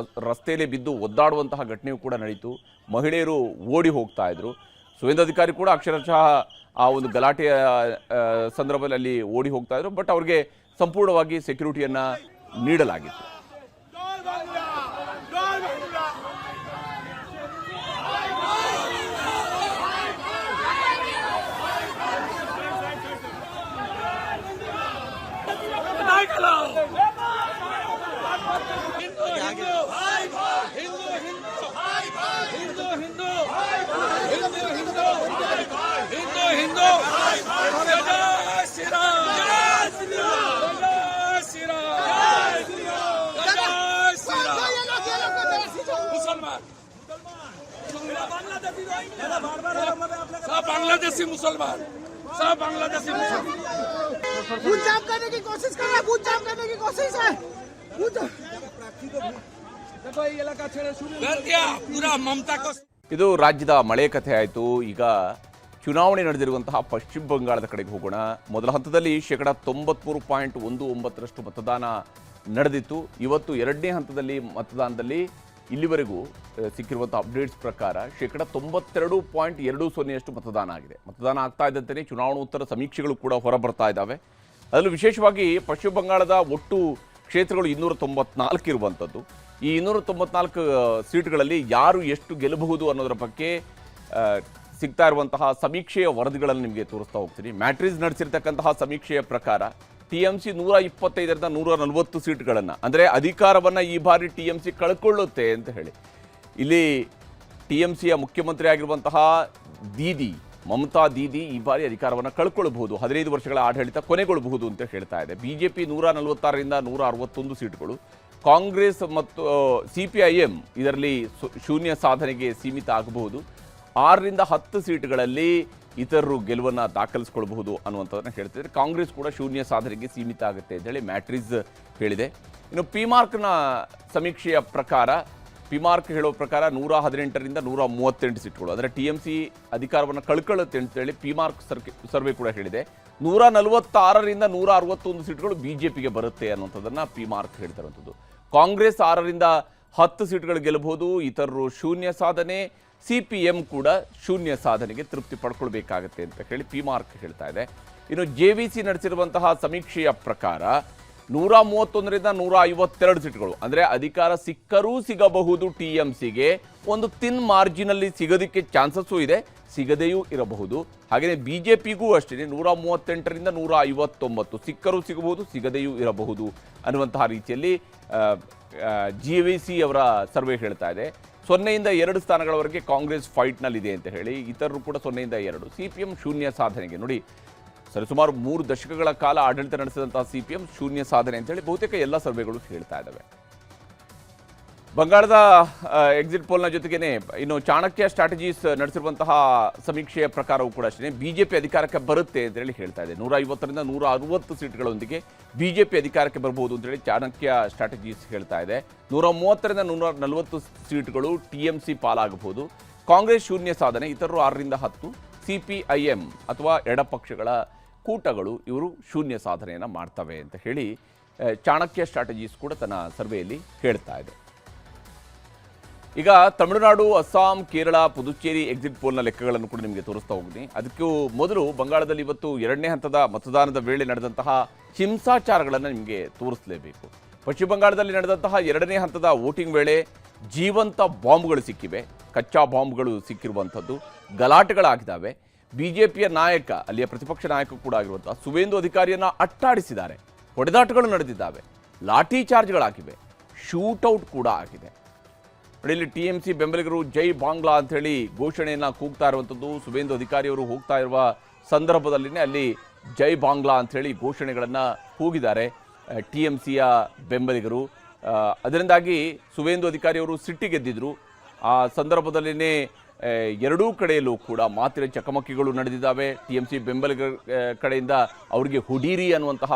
ರಸ್ತೆಯಲ್ಲಿ ಬಿದ್ದು ಒದ್ದಾಡುವಂತಹ ಘಟನೆಯೂ ಕೂಡ ನಡೀತು. ಮಹಿಳೆಯರು ಓಡಿ ಹೋಗ್ತಾ ಇದ್ರು. ಸುವೇಂದು ಅಧಿಕಾರಿ ಕೂಡ ಅಕ್ಷರಶಃ ಆ ಒಂದು ಗಲಾಟೆಯ ಸಂದರ್ಭದಲ್ಲಿ ಅಲ್ಲಿ ಓಡಿ ಹೋಗ್ತಾ ಇದ್ರು. ಬಟ್ ಅವ್ರಿಗೆ ಸಂಪೂರ್ಣವಾಗಿ ಸೆಕ್ಯೂರಿಟಿಯನ್ನು ನೀಡಲಾಗಿತ್ತು. बांग्लादेशी मुसलमान, सब बांग्लादेशी मुसलमान बूथ जाम करने की कोशिश कर रहा है, बूथ जाम करने की कोशिश है। देखो ये इलाका छेड़े शुरू कर दिया पूरा ममता को. ಇದು ರಾಜ್ಯದ ಮಳೆ ಕಥೆ ಆಯಿತು. ಈಗ ಚುನಾವಣೆ ನಡೆದಿರುವಂತಹ ಪಶ್ಚಿಮ ಬಂಗಾಳದ ಕಡೆಗೆ ಹೋಗೋಣ. ಮೊದಲ ಹಂತದಲ್ಲಿ 93.19% ಮತದಾನ ನಡೆದಿತ್ತು. ಇವತ್ತು 2ನೇ ಹಂತದಲ್ಲಿ ಮತದಾನದಲ್ಲಿ ಇಲ್ಲಿವರೆಗೂ ಸಿಕ್ಕಿರುವಂಥ ಅಪ್ಡೇಟ್ಸ್ ಪ್ರಕಾರ 92.20% ಮತದಾನ ಆಗಿದೆ. ಮತದಾನ ಆಗ್ತಾ ಇದ್ದಂತೆಯೇ ಚುನಾವಣೋತ್ತರ ಸಮೀಕ್ಷೆಗಳು ಕೂಡ ಹೊರಬರ್ತಾ ಇದ್ದಾವೆ. ಅದರಲ್ಲೂ ವಿಶೇಷವಾಗಿ ಪಶ್ಚಿಮ ಬಂಗಾಳದ ಒಟ್ಟು ಕ್ಷೇತ್ರಗಳು 294 ಇರುವಂಥದ್ದು. ಈ 294 ಸೀಟ್ಗಳಲ್ಲಿ ಯಾರು ಎಷ್ಟು ಗೆಲ್ಲಬಹುದು ಅನ್ನೋದರ ಬಗ್ಗೆ ಸಿಗ್ತಾ ಇರುವಂತಹ ಸಮೀಕ್ಷೆಯ ವರದಿಗಳನ್ನು ನಿಮಗೆ ತೋರಿಸ್ತಾ ಹೋಗ್ತೀನಿ. ಮ್ಯಾಟ್ರಿಸ್ ನಡೆಸಿರ್ತಕ್ಕಂತಹ ಸಮೀಕ್ಷೆಯ ಪ್ರಕಾರ ಟಿಎಂಸಿ 125ರಿಂದ 140 ಸೀಟ್ಗಳನ್ನು, ಅಂದರೆ ಅಧಿಕಾರವನ್ನು ಈ ಬಾರಿ ಟಿಎಂಸಿ ಕಳ್ಕೊಳ್ಳುತ್ತೆ ಅಂತ ಹೇಳಿ. ಇಲ್ಲಿ ಟಿಎಂಸಿಯ ಮುಖ್ಯಮಂತ್ರಿ ಆಗಿರುವಂತಹ ಮಮತಾ ದೀದಿ ಈ ಬಾರಿ ಅಧಿಕಾರವನ್ನು ಕಳ್ಕೊಳ್ಬಹುದು, 15 ವರ್ಷಗಳ ಆಡಳಿತ ಕೊನೆಗೊಳ್ಳಬಹುದು ಅಂತ ಹೇಳ್ತಾ ಇದೆ. ಬಿಜೆಪಿ 146ರಿಂದ 161 ಸೀಟ್ಗಳು, ಕಾಂಗ್ರೆಸ್ ಮತ್ತು ಸಿಪಿಐಎಂ ಇದರಲ್ಲಿ ಶೂನ್ಯ ಸಾಧನೆಗೆ ಸೀಮಿತ ಆಗಬಹುದು. 6ರಿಂದ 10 ಸೀಟ್ಗಳಲ್ಲಿ ಇತರರು ಗೆಲುವನ್ನು ದಾಖಲಿಸಿಕೊಳ್ಳಬಹುದು ಅನ್ನುವಂಥದ್ದನ್ನು ಹೇಳ್ತಿದ್ದಾರೆ. ಕಾಂಗ್ರೆಸ್ ಕೂಡ ಶೂನ್ಯ ಸಾಧನೆಗೆ ಸೀಮಿತ ಆಗುತ್ತೆ ಅಂತೇಳಿ ಮ್ಯಾಟ್ರಿಸ್ ಹೇಳಿದೆ. ಇನ್ನು ಪಿಮಾರ್ಕ್ನ ಸಮೀಕ್ಷೆಯ ಪ್ರಕಾರ, ಪಿಮಾರ್ಕ್ ಹೇಳೋ ಪ್ರಕಾರ 118ರಿಂದ 138 ಸೀಟ್ಗಳು, ಅಂದರೆ ಟಿಎಂಸಿ ಅಧಿಕಾರವನ್ನು ಕಳ್ಕೊಳ್ಳುತ್ತೆ ಅಂತೇಳಿ ಪಿಮಾರ್ಕ್ ಸರ್ವೆ ಕೂಡ ಹೇಳಿದೆ. 146ರಿಂದ 161 ಸೀಟ್ಗಳು ಬಿಜೆಪಿಗೆ ಬರುತ್ತೆ ಅನ್ನುವಂಥದ್ದನ್ನು ಪಿಮಾರ್ಕ್ ಹೇಳ್ತಿರುವಂಥದ್ದು. ಕಾಂಗ್ರೆಸ್ 6ರಿಂದ 10 ಸೀಟ್ಗಳು ಗೆಲ್ಲಬಹುದು, ಇತರರು ಶೂನ್ಯ ಸಾಧನೆ, ಸಿಪಿಎಂ ಕೂಡ ಶೂನ್ಯ ಸಾಧನೆಗೆ ತೃಪ್ತಿ ಪಡ್ಕೊಳ್ಬೇಕಾಗತ್ತೆ ಅಂತ ಹೇಳಿ ಪಿಮಾರ್ಕ್ ಹೇಳ್ತಾ ಇದೆ. ಇನ್ನು JVC ನಡೆಸಿರುವಂತಹ ಸಮೀಕ್ಷೆಯ ಪ್ರಕಾರ 131ರಿಂದ 152 ಸೀಟ್ಗಳು, ಅಂದರೆ ಅಧಿಕಾರ ಸಿಕ್ಕರೂ ಸಿಗಬಹುದು TMCಗೆ, ಒಂದು ತಿನ್ ಮಾರ್ಜಿನಲ್ಲಿ ಸಿಗೋದಕ್ಕೆ ಚಾನ್ಸಸ್ಸು ಇದೆ, ಸಿಗದೆಯೂ ಇರಬಹುದು. ಹಾಗೆಯೇ BJPಗೂ ಅಷ್ಟೇ 138ರಿಂದ 159 ಸಿಕ್ಕರೂ ಸಿಗಬಹುದು, ಸಿಗದೆಯೂ ಇರಬಹುದು ಅನ್ನುವಂತಹ ರೀತಿಯಲ್ಲಿ JVC ಅವರ ಸರ್ವೆ ಹೇಳ್ತಾ ಇದೆ. 0ಯಿಂದ 2 ಸ್ಥಾನಗಳವರೆಗೆ ಕಾಂಗ್ರೆಸ್ ಫೈಟ್ನಲ್ಲಿದೆ ಅಂತ ಹೇಳಿ, ಇತರರು ಕೂಡ 0ಯಿಂದ 2. CPM ಶೂನ್ಯ ಸಾಧನೆಗೆ ನೋಡಿ, ಸರಿಸುಮಾರು 3 ದಶಕಗಳ ಕಾಲ ಆಡಳಿತ ನಡೆಸಿದಂತಹ CPM ಶೂನ್ಯ ಸಾಧನೆ ಅಂತ ಹೇಳಿ ಬಹುತೇಕ ಎಲ್ಲ ಸರ್ವೆಗಳು ಹೇಳ್ತಾ ಇದ್ದಾವೆ. ಬಂಗಾಳದ ಎಕ್ಸಿಟ್ ಪೋಲ್ನ ಜೊತೆಗೇನೆ ಇನ್ನು ಚಾಣಕ್ಯ ಸ್ಟ್ರಾಟಜೀಸ್ ನಡೆಸಿರುವಂತಹ ಸಮೀಕ್ಷೆಯ ಪ್ರಕಾರವೂ ಕೂಡ ಅಷ್ಟೇ BJP ಅಧಿಕಾರಕ್ಕೆ ಬರುತ್ತೆ ಅಂತ ಹೇಳಿ ಹೇಳ್ತಾ ಇದೆ. 150ರಿಂದ 160 ಸೀಟ್ಗಳೊಂದಿಗೆ BJP ಅಧಿಕಾರಕ್ಕೆ ಬರಬಹುದು ಅಂತ ಹೇಳಿ ಚಾಣಕ್ಯ ಸ್ಟ್ರಾಟಜೀಸ್ ಹೇಳ್ತಾ ಇದೆ. 130ರಿಂದ 140 ಸೀಟ್ಗಳು TMC ಪಾಲಾಗಬಹುದು. ಕಾಂಗ್ರೆಸ್ ಶೂನ್ಯ ಸಾಧನೆ, ಇತರರು 6ರಿಂದ 10, CPIM ಅಥವಾ ಎಡಪಕ್ಷಗಳ ಕೂಟಗಳು ಇವರು ಶೂನ್ಯ ಸಾಧನೆಯನ್ನು ಮಾಡ್ತವೆ ಅಂತ ಹೇಳಿ ಚಾಣಕ್ಯ ಸ್ಟ್ರಾಟಜೀಸ್ ಕೂಡ ತನ್ನ ಸರ್ವೆಯಲ್ಲಿ ಹೇಳ್ತಾ ಇದೆ. ಈಗ ತಮಿಳುನಾಡು, ಅಸ್ಸಾಂ, ಕೇರಳ, ಪುದುಚೇರಿ ಎಕ್ಸಿಟ್ ಪೋಲ್ನ ಲೆಕ್ಕಗಳನ್ನು ಕೂಡ ನಿಮಗೆ ತೋರಿಸ್ತಾ ಹೋಗ್ತೀನಿ. ಅದಕ್ಕೂ ಮೊದಲು ಬಂಗಾಳದಲ್ಲಿ ಇವತ್ತು 2ನೇ ಹಂತದ ಮತದಾನದ ವೇಳೆ ನಡೆದಂತಹ ಹಿಂಸಾಚಾರಗಳನ್ನು ನಿಮಗೆ ತೋರಿಸಲೇಬೇಕು. ಪಶ್ಚಿಮ ಬಂಗಾಳದಲ್ಲಿ ನಡೆದಂತಹ 2ನೇ ಹಂತದ ವೋಟಿಂಗ್ ವೇಳೆ ಜೀವಂತ ಬಾಂಬ್ಗಳು ಸಿಕ್ಕಿವೆ, ಕಚ್ಚಾ ಬಾಂಬ್ಗಳು ಸಿಕ್ಕಿರುವಂಥದ್ದು, ಗಲಾಟೆಗಳಾಗಿದ್ದಾವೆ. BJPಯ ನಾಯಕ, ಅಲ್ಲಿಯ ಪ್ರತಿಪಕ್ಷ ನಾಯಕ ಕೂಡ ಆಗಿರುವಂಥ ಸುವೇಂದು ಅಧಿಕಾರಿಯನ್ನು ಅಟ್ಟಾಡಿಸಿದ್ದಾರೆ, ಹೊಡೆದಾಟಗಳು ನಡೆದಿದ್ದಾವೆ, ಲಾಠಿ ಚಾರ್ಜ್ಗಳಾಗಿವೆ, ಶೂಟೌಟ್ ಕೂಡ ಆಗಿದೆ. ಇಲ್ಲಿ TMC ಬೆಂಬಲಿಗರು ಜೈ ಬಾಂಗ್ಲಾ ಅಂಥೇಳಿ ಘೋಷಣೆಯನ್ನು ಕೂಗ್ತಾ ಇರುವಂಥದ್ದು. ಸುವೇಂದು ಅಧಿಕಾರಿಯವರು ಹೋಗ್ತಾ ಇರುವ ಸಂದರ್ಭದಲ್ಲಿನೇ ಅಲ್ಲಿ ಜೈ ಬಾಂಗ್ಲಾ ಅಂಥೇಳಿ ಘೋಷಣೆಗಳನ್ನು ಕೂಗಿದ್ದಾರೆ TMCಯ ಬೆಂಬಲಿಗರು. ಅದರಿಂದಾಗಿ ಸುವೇಂದು ಅಧಿಕಾರಿಯವರು ಸಿಟ್ಟಿಗೆದ್ದಿದ್ರು. ಆ ಸಂದರ್ಭದಲ್ಲಿನೇ ಎರಡೂ ಕಡೆಯಲ್ಲೂ ಕೂಡ ಮಾತಿನ ಚಕಮಕಿಗಳು ನಡೆದಿದ್ದಾವೆ. TMC ಬೆಂಬಲಿಗರ ಕಡೆಯಿಂದ ಅವರಿಗೆ ಹುಡೀರಿ ಅನ್ನುವಂತಹ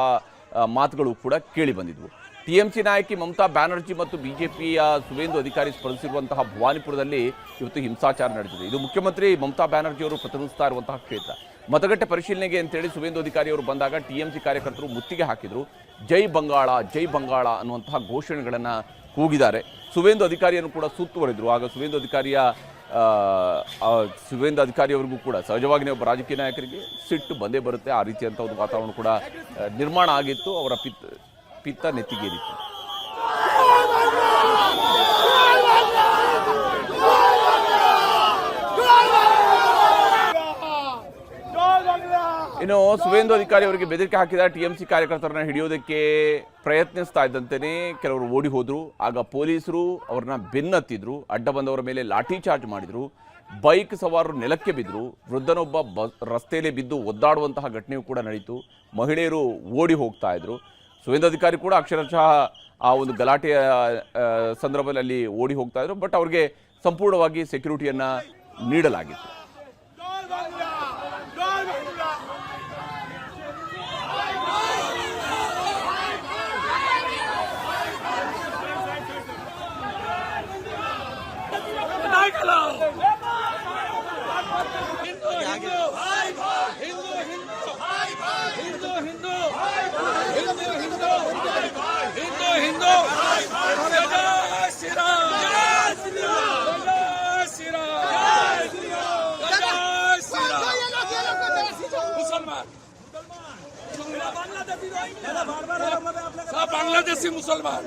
ಮಾತುಗಳು ಕೂಡ ಕೇಳಿ ಬಂದಿದ್ವು. TMC ನಾಯಕಿ ಮಮತಾ ಬ್ಯಾನರ್ಜಿ ಮತ್ತು BJPಯ ಸುವೇಂದು ಅಧಿಕಾರಿ ಸ್ಪರ್ಧಿಸಿರುವಂತಹ ಭವಾನಿಪುರದಲ್ಲಿ ಇವತ್ತು ಹಿಂಸಾಚಾರ ನಡೆದಿದೆ. ಇದು ಮುಖ್ಯಮಂತ್ರಿ ಮಮತಾ ಬ್ಯಾನರ್ಜಿ ಅವರು ಪ್ರತಿನಿಧಿಸ್ತಾ ಇರುವಂತಹ ಕ್ಷೇತ್ರ. ಮತಗಟ್ಟೆ ಪರಿಶೀಲನೆಗೆ ಅಂತೇಳಿ ಸುವೇಂದು ಅಧಿಕಾರಿ ಅವರು ಬಂದಾಗ TMC ಕಾರ್ಯಕರ್ತರು ಮುತ್ತಿಗೆ ಹಾಕಿದ್ರು. ಜೈ ಬಂಗಾಳ, ಜೈ ಬಂಗಾಳ ಅನ್ನುವಂತಹ ಘೋಷಣೆಗಳನ್ನು ಕೂಗಿದ್ದಾರೆ. ಸುವೇಂದು ಅಧಿಕಾರಿಯನ್ನು ಕೂಡ ಸುತ್ತುವರಿದ್ರು. ಆಗ ಸುವೇಂದು ಅಧಿಕಾರಿಯವರಿಗೂ ಕೂಡ ಸಹಜವಾಗಿ ಒಬ್ಬ ರಾಜಕೀಯ ನಾಯಕರಿಗೆ ಸಿಟ್ಟು ಬಂದೇ ಬರುತ್ತೆ. ಆ ರೀತಿಯಂಥ ಒಂದು ವಾತಾವರಣ ಕೂಡ ನಿರ್ಮಾಣ ಆಗಿತ್ತು. ಅವರ ಪಿತ್ತ ನೆತ್ತಿಗೇರಿತ್ತು. ಇನ್ನು ಸುವೇಂದು ಅಧಿಕಾರಿ ಅವರಿಗೆ ಬೆದರಿಕೆ ಹಾಕಿದ TMC ಕಾರ್ಯಕರ್ತರನ್ನ ಹಿಡಿಯೋದಕ್ಕೆ ಪ್ರಯತ್ನಿಸ್ತಾ ಇದ್ದಂತೆಯೇ ಕೆಲವರು ಓಡಿ ಹೋದ್ರು. ಆಗ ಪೊಲೀಸರು ಅವ್ರನ್ನ ಬೆನ್ನತ್ತಿದ್ರು, ಅಡ್ಡ ಬಂದವರ ಮೇಲೆ ಲಾಠಿ ಚಾರ್ಜ್ ಮಾಡಿದ್ರು, ಬೈಕ್ ಸವಾರರು ನೆಲಕ್ಕೆ ಬಿದ್ದರು, ವೃದ್ಧನೊಬ್ಬ ರಸ್ತೆಯಲ್ಲೇ ಬಿದ್ದು ಒದ್ದಾಡುವಂತಹ ಘಟನೆಯೂ ಕೂಡ ನಡೀತು. ಮಹಿಳೆಯರು ಓಡಿ ಹೋಗ್ತಾ ಇದ್ರು. ಸುವೇಂದು ಅಧಿಕಾರಿ ಕೂಡ ಅಕ್ಷರಶಃ ಆ ಒಂದು ಗಲಾಟೆಯ ಸಂದರ್ಭದಲ್ಲಿ ಅಲ್ಲಿ ಓಡಿ ಹೋಗ್ತಾ ಇದ್ರು. ಬಟ್ ಅವ್ರಿಗೆ ಸಂಪೂರ್ಣವಾಗಿ ಸೆಕ್ಯೂರಿಟಿಯನ್ನು ನೀಡಲಾಗಿತ್ತು. बांग्लादेशी मुसलमान,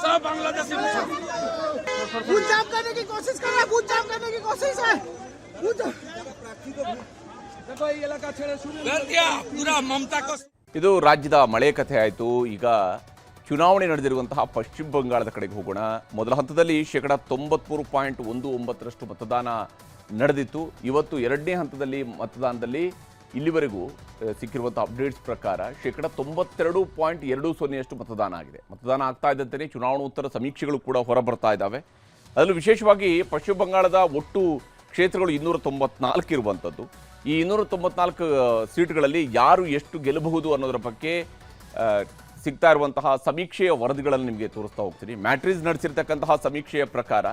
सब बांग्लादेशी मुसलमान खून जाम करने की कोशिश कर रहा है, खून जाम करने की कोशिश है। देखो ये इलाका छेड़े शुरू कर दिया पूरा ममता को. ಇದು ರಾಜ್ಯದ ಮಳೆ ಕಥೆ ಆಯಿತು. ಈಗ ಚುನಾವಣೆ ನಡೆದಿರುವಂತಹ ಪಶ್ಚಿಮ ಬಂಗಾಳದ ಕಡೆಗೆ ಹೋಗೋಣ. ಮೊದಲ ಹಂತದಲ್ಲಿ 93.19% ಮತದಾನ ನಡೆದಿತ್ತು. ಇವತ್ತು 2ನೇ ಹಂತದಲ್ಲಿ ಮತದಾನದಲ್ಲಿ ಇಲ್ಲಿವರೆಗೂ ಸಿಕ್ಕಿರುವಂಥ ಅಪ್ಡೇಟ್ಸ್ ಪ್ರಕಾರ 92.20% ಮತದಾನ ಆಗಿದೆ. ಮತದಾನ ಆಗ್ತಾ ಇದ್ದಂತೆಯೇ ಚುನಾವಣೋತ್ತರ ಸಮೀಕ್ಷೆಗಳು ಕೂಡ ಹೊರಬರ್ತಾ ಇದ್ದಾವೆ. ಅದರಲ್ಲೂ ವಿಶೇಷವಾಗಿ ಪಶ್ಚಿಮ ಬಂಗಾಳದ ಒಟ್ಟು ಕ್ಷೇತ್ರಗಳು 294 ಇರುವಂಥದ್ದು. ಈ 294 ಸೀಟ್ಗಳಲ್ಲಿ ಯಾರು ಎಷ್ಟು ಗೆಲ್ಲಬಹುದು ಅನ್ನೋದರ ಬಗ್ಗೆ ಸಿಗ್ತಾ ಇರುವಂತಹ ಸಮೀಕ್ಷೆಯ ವರದಿಗಳನ್ನು ನಿಮಗೆ ತೋರಿಸ್ತಾ ಹೋಗ್ತೀನಿ. ಮ್ಯಾಟ್ರಿಸ್ ನಡೆಸಿರ್ತಕ್ಕಂತಹ ಸಮೀಕ್ಷೆಯ ಪ್ರಕಾರ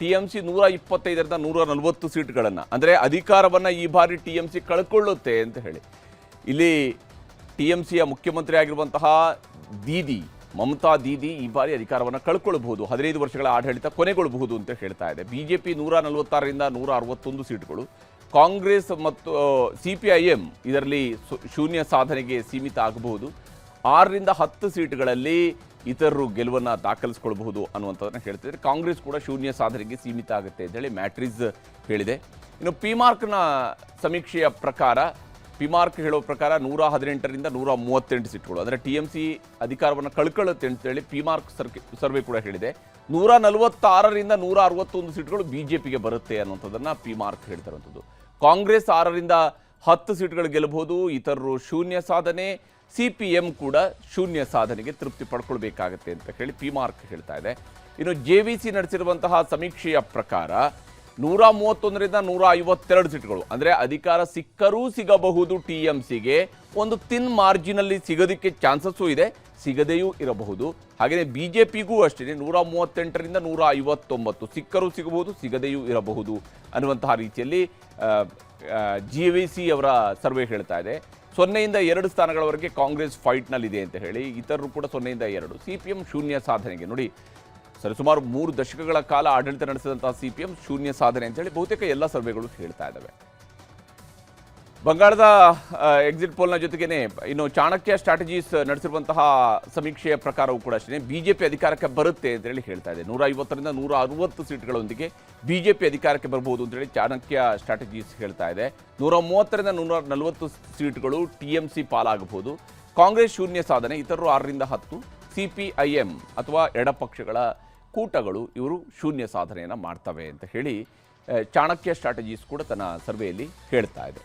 TMC 125ರಿಂದ 140 ಸೀಟ್ಗಳನ್ನು, ಅಂದರೆ ಅಧಿಕಾರವನ್ನು ಈ ಬಾರಿ TMC ಕಳ್ಕೊಳ್ಳುತ್ತೆ ಅಂತ ಹೇಳಿ. ಇಲ್ಲಿ TMCಯ ಮುಖ್ಯಮಂತ್ರಿ ಆಗಿರುವಂತಹ ಮಮತಾ ದೀದಿ ಈ ಬಾರಿ ಅಧಿಕಾರವನ್ನು ಕಳ್ಕೊಳ್ಬಹುದು, 15 ವರ್ಷಗಳ ಆಡಳಿತ ಕೊನೆಗೊಳ್ಳಬಹುದು ಅಂತ ಹೇಳ್ತಾ ಇದೆ. BJP 146ರಿಂದ 161 ಸೀಟ್ಗಳು, ಕಾಂಗ್ರೆಸ್ ಮತ್ತು CPIM ಇದರಲ್ಲಿ ಶೂನ್ಯ ಸಾಧನೆಗೆ ಸೀಮಿತ ಆಗಬಹುದು. 6ರಿಂದ 10 ಸೀಟ್ಗಳಲ್ಲಿ ಇತರರು ಗೆಲುವನ್ನು ದಾಖಲಿಸಿಕೊಳ್ಳಬಹುದು ಅನ್ನುವಂಥದ್ದನ್ನು ಹೇಳ್ತಿದ್ದಾರೆ. ಕಾಂಗ್ರೆಸ್ ಕೂಡ ಶೂನ್ಯ ಸಾಧನೆಗೆ ಸೀಮಿತ ಆಗುತ್ತೆ ಅಂತೇಳಿ ಮ್ಯಾಟ್ರಿಸ್ ಹೇಳಿದೆ. ಇನ್ನು ಪಿಮಾರ್ಕ್ನ ಸಮೀಕ್ಷೆಯ ಪ್ರಕಾರ, ಪಿಮಾರ್ಕ್ ಹೇಳೋ ಪ್ರಕಾರ 118ರಿಂದ 138 ಸೀಟ್ಗಳು, ಅಂದರೆ TMC ಅಧಿಕಾರವನ್ನು ಕಳ್ಕೊಳ್ಳುತ್ತೆ ಅಂತೇಳಿ ಪಿಮಾರ್ಕ್ ಸರ್ವೆ ಕೂಡ ಹೇಳಿದೆ. 146ರಿಂದ 161 ಸೀಟ್ಗಳು BJPಗೆ ಬರುತ್ತೆ ಅನ್ನುವಂಥದ್ದನ್ನು ಪಿಮಾರ್ಕ್ ಹೇಳ್ತಿರುವಂಥದ್ದು. ಕಾಂಗ್ರೆಸ್ 6ರಿಂದ 10 ಸೀಟ್ಗಳು ಗೆಲ್ಲಬಹುದು, ಇತರರು ಶೂನ್ಯ ಸಾಧನೆ, CPM ಕೂಡ ಶೂನ್ಯ ಸಾಧನೆಗೆ ತೃಪ್ತಿ ಪಡ್ಕೊಳ್ಬೇಕಾಗತ್ತೆ ಅಂತ ಹೇಳಿ ಪಿಮಾರ್ಕ್ ಹೇಳ್ತಾ ಇದೆ. ಇನ್ನು JVC ನಡೆಸಿರುವಂತಹ ಸಮೀಕ್ಷೆಯ ಪ್ರಕಾರ 131ರಿಂದ 152 ಸೀಟ್ಗಳು, ಅಂದರೆ ಅಧಿಕಾರ ಸಿಕ್ಕರೂ ಸಿಗಬಹುದು TMCಗೆ, ಒಂದು ತಿನ್ ಮಾರ್ಜಿನಲ್ಲಿ ಸಿಗೋದಕ್ಕೆ ಚಾನ್ಸಸ್ಸು ಇದೆ, ಸಿಗದೆಯೂ ಇರಬಹುದು. ಹಾಗೆಯೇ BJPಗೂ ಅಷ್ಟೇ 138ರಿಂದ 159 ಸಿಕ್ಕರೂ ಸಿಗಬಹುದು, ಸಿಗದೆಯೂ ಇರಬಹುದು ಅನ್ನುವಂತಹ ರೀತಿಯಲ್ಲಿ JVC ಅವರ ಸರ್ವೆ ಹೇಳ್ತಾ ಇದೆ. 0ಯಿಂದ 2 ಸ್ಥಾನಗಳವರೆಗೆ ಕಾಂಗ್ರೆಸ್ ಫೈಟ್ನಲ್ಲಿದೆ ಅಂತ ಹೇಳಿ, ಇತರರು ಕೂಡ 0ಯಿಂದ 2. CPM ಶೂನ್ಯ ಸಾಧನೆಗೆ, ನೋಡಿ ಸರಿಸುಮಾರು 3 ದಶಕಗಳ ಕಾಲ ಆಡಳಿತ ನಡೆಸಿದಂತಹ CPM ಶೂನ್ಯ ಸಾಧನೆ ಅಂತೇಳಿ ಬಹುತೇಕ ಎಲ್ಲ ಸರ್ವೆಗಳು ಹೇಳ್ತಾ ಇದ್ದಾವೆ. ಬಂಗಾಳದ ಎಕ್ಸಿಟ್ ಪೋಲ್ನ ಜೊತೆಗೇನೆ ಇನ್ನು ಚಾಣಕ್ಯ ಸ್ಟ್ರಾಟಜೀಸ್ ನಡೆಸಿರುವಂತಹ ಸಮೀಕ್ಷೆಯ ಪ್ರಕಾರವೂ ಕೂಡ ಅಷ್ಟೇ BJP ಅಧಿಕಾರಕ್ಕೆ ಬರುತ್ತೆ ಅಂತೇಳಿ ಹೇಳ್ತಾ ಇದೆ. 150ರಿಂದ 160 ಸೀಟ್ಗಳೊಂದಿಗೆ BJP ಅಧಿಕಾರಕ್ಕೆ ಬರಬಹುದು ಅಂತೇಳಿ ಚಾಣಕ್ಯ ಸ್ಟ್ರಾಟಜೀಸ್ ಹೇಳ್ತಾ ಇದೆ. 130ರಿಂದ 140 ಸೀಟ್ಗಳು TMC ಪಾಲಾಗಬಹುದು. ಕಾಂಗ್ರೆಸ್ ಶೂನ್ಯ ಸಾಧನೆ, ಇತರರು 6ರಿಂದ 10, CPIM ಅಥವಾ ಎಡಪಕ್ಷಗಳ ಕೂಟಗಳು ಇವರು ಶೂನ್ಯ ಸಾಧನೆಯನ್ನು ಮಾಡ್ತವೆ ಅಂತ ಹೇಳಿ ಚಾಣಕ್ಯ ಸ್ಟ್ರಾಟಜೀಸ್ ಕೂಡ ತನ್ನ ಸರ್ವೆಯಲ್ಲಿ ಹೇಳ್ತಾ ಇದೆ.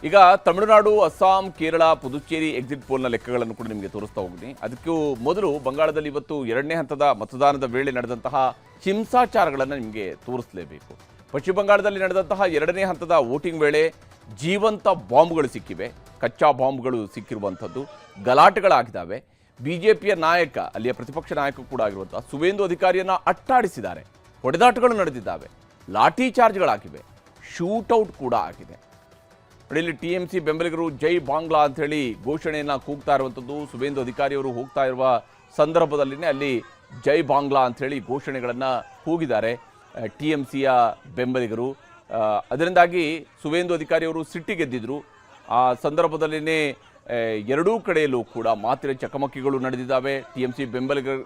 ಈಗ ತಮಿಳುನಾಡು, ಅಸ್ಸಾಂ, ಕೇರಳ, ಪುದುಚೇರಿ ಎಕ್ಸಿಟ್ ಪೋಲ್ನ ಲೆಕ್ಕಗಳನ್ನು ಕೂಡ ನಿಮಗೆ ತೋರಿಸ್ತಾ ಹೋಗ್ತೀನಿ. ಅದಕ್ಕೂ ಮೊದಲು ಬಂಗಾಳದಲ್ಲಿ ಇವತ್ತು 2ನೇ ಹಂತದ ಮತದಾನದ ವೇಳೆ ನಡೆದಂತಹ ಹಿಂಸಾಚಾರಗಳನ್ನು ನಿಮಗೆ ತೋರಿಸಲೇಬೇಕು. ಪಶ್ಚಿಮ ಬಂಗಾಳದಲ್ಲಿ ನಡೆದಂತಹ 2ನೇ ಹಂತದ ವೋಟಿಂಗ್ ವೇಳೆ ಜೀವಂತ ಬಾಂಬ್ಗಳು ಸಿಕ್ಕಿವೆ, ಕಚ್ಚಾ ಬಾಂಬ್ಗಳು ಸಿಕ್ಕಿರುವಂಥದ್ದು, ಗಲಾಟೆಗಳಾಗಿದ್ದಾವೆ. BJPಯ ನಾಯಕ, ಅಲ್ಲಿಯ ಪ್ರತಿಪಕ್ಷ ನಾಯಕ ಕೂಡ ಆಗಿರುವಂತಹ ಸುವೇಂದು ಅಧಿಕಾರಿಯನ್ನು ಅಟ್ಟಾಡಿಸಿದ್ದಾರೆ, ಹೊಡೆದಾಟಗಳು ನಡೆದಿದ್ದಾವೆ, ಲಾಠಿ ಚಾರ್ಜ್ಗಳಾಗಿವೆ, ಶೂಟೌಟ್ ಕೂಡ ಆಗಿದೆ. ಇಲ್ಲಿ TMC ಬೆಂಬಲಿಗರು ಜೈ ಬಾಂಗ್ಲಾ ಅಂಥೇಳಿ ಘೋಷಣೆಯನ್ನು ಕೂಗ್ತಾ ಇರುವಂಥದ್ದು. ಸುವೇಂದು ಅಧಿಕಾರಿಯವರು ಹೋಗ್ತಾ ಇರುವ ಸಂದರ್ಭದಲ್ಲಿನೇ ಅಲ್ಲಿ ಜೈ ಬಾಂಗ್ಲಾ ಅಂಥೇಳಿ ಘೋಷಣೆಗಳನ್ನು ಕೂಗಿದ್ದಾರೆ TMCಯ ಬೆಂಬಲಿಗರು. ಅದರಿಂದಾಗಿ ಸುವೇಂದು ಅಧಿಕಾರಿಯವರು ಸಿಟ್ಟಿಗೆದ್ದಿದ್ರು. ಆ ಸಂದರ್ಭದಲ್ಲಿನೇ ಎರಡೂ ಕಡೆಯಲ್ಲೂ ಕೂಡ ಮಾತಿನ ಚಕಮಕಿಗಳು ನಡೆದಿದ್ದಾವೆ. TMC ಬೆಂಬಲಿಗರ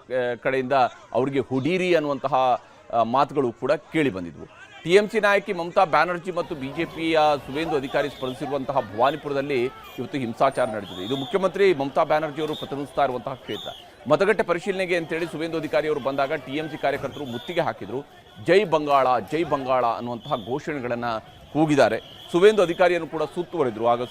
ಕಡೆಯಿಂದ ಅವರಿಗೆ ಹುಡೀರಿ ಅನ್ನುವಂತಹ ಮಾತುಗಳು ಕೂಡ ಕೇಳಿ ಬಂದಿದ್ವು. TMC ನಾಯಕಿ ಮಮತಾ ಬ್ಯಾನರ್ಜಿ ಮತ್ತು BJPಯ ಸುವೇಂದು ಅಧಿಕಾರಿ ಸ್ಪರ್ಧಿಸಿರುವಂತಹ ಭವಾನಿಪುರದಲ್ಲಿ ಇವತ್ತು ಹಿಂಸಾಚಾರ ನಡೆದಿದೆ. ಇದು ಮುಖ್ಯಮಂತ್ರಿ ಮಮತಾ ಬ್ಯಾನರ್ಜಿ ಅವರು ಪ್ರತಿನಿಧಿಸ್ತಾ ಇರುವಂತಹ ಕ್ಷೇತ್ರ. ಮತಗಟ್ಟೆ ಪರಿಶೀಲನೆಗೆ ಅಂತೇಳಿ ಸುವೇಂದು ಅಧಿಕಾರಿ ಅವರು ಬಂದಾಗ TMC ಕಾರ್ಯಕರ್ತರು ಮುತ್ತಿಗೆ ಹಾಕಿದರು. ಜೈ ಬಂಗಾಳ, ಜೈ ಬಂಗಾಳ ಅನ್ನುವಂತಹ ಘೋಷಣೆಗಳನ್ನು ಕೂಗಿದ್ದಾರೆ. ಸುವೇಂದು ಅಧಿಕಾರಿಯನ್ನು ಕೂಡ ಸುತ್ತುವರಿದ್ರು. ಆಗ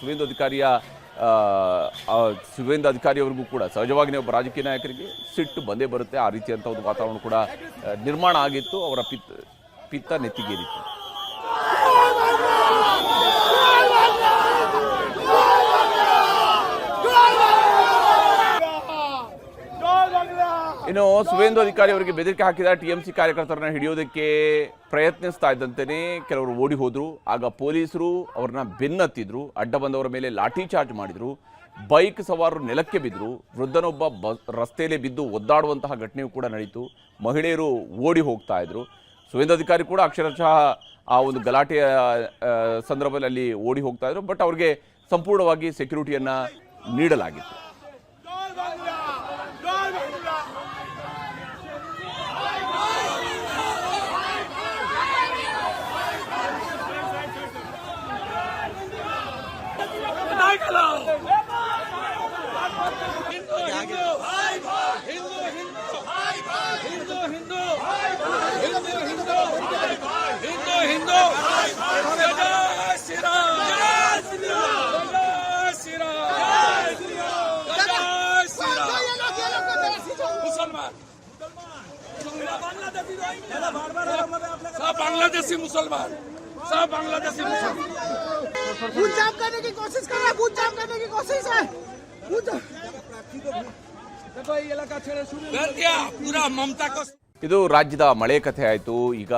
ಸುವೇಂದು ಅಧಿಕಾರಿಯವರಿಗೂ ಕೂಡ ಸಹಜವಾಗಿ ಒಬ್ಬ ರಾಜಕೀಯ ನಾಯಕರಿಗೆ ಸಿಟ್ಟು ಬಂದೇ ಬರುತ್ತೆ. ಆ ರೀತಿಯಂಥ ಒಂದು ವಾತಾವರಣ ಕೂಡ ನಿರ್ಮಾಣ ಆಗಿತ್ತು. ಅವರ ಪಿತ್ತ ನೆತ್ತಿಗೇರಿತ್ತು. ಇನ್ನು ಸುವೇಂದು ಅಧಿಕಾರಿ ಅವರಿಗೆ ಬೆದರಿಕೆ ಹಾಕಿದ TMC ಕಾರ್ಯಕರ್ತರನ್ನ ಹಿಡಿಯೋದಕ್ಕೆ ಪ್ರಯತ್ನಿಸ್ತಾ ಇದ್ದಂತೆಯೇ ಕೆಲವರು ಓಡಿ ಹೋದ್ರು. ಆಗ ಪೊಲೀಸರು ಅವ್ರನ್ನ ಬೆನ್ನತ್ತಿದ್ರು, ಅಡ್ಡ ಬಂದವರ ಮೇಲೆ ಲಾಠಿ ಚಾರ್ಜ್ ಮಾಡಿದ್ರು, ಬೈಕ್ ಸವಾರರು ನೆಲಕ್ಕೆ ಬಿದ್ದರು, ವೃದ್ಧನೊಬ್ಬ ರಸ್ತೆಯಲ್ಲೇ ಬಿದ್ದು ಒದ್ದಾಡುವಂತಹ ಘಟನೆಯೂ ಕೂಡ ನಡೀತು. ಮಹಿಳೆಯರು ಓಡಿ ಹೋಗ್ತಾ ಇದ್ರು. ಸುವೇಂದು ಅಧಿಕಾರಿ ಕೂಡ ಅಕ್ಷರಶಃ ಆ ಒಂದು ಗಲಾಟೆಯ ಸಂದರ್ಭದಲ್ಲಿ ಅಲ್ಲಿ ಓಡಿ ಹೋಗ್ತಾ ಇದ್ರು. ಬಟ್ ಅವ್ರಿಗೆ ಸಂಪೂರ್ಣವಾಗಿ ಸೆಕ್ಯೂರಿಟಿಯನ್ನು ನೀಡಲಾಗಿತ್ತು. सब बांग्लादेशी मुसलमान, सब बांग्लादेशी मुसलमान खून जाम करने की कोशिश कर रहा है, खून जाम करने की कोशिश है। देखो ये इलाका छेड़े शुरू कर दिया पूरा ममता को. ಇದು ರಾಜ್ಯದ ಮಳೆ ಕಥೆ ಆಯಿತು. ಈಗ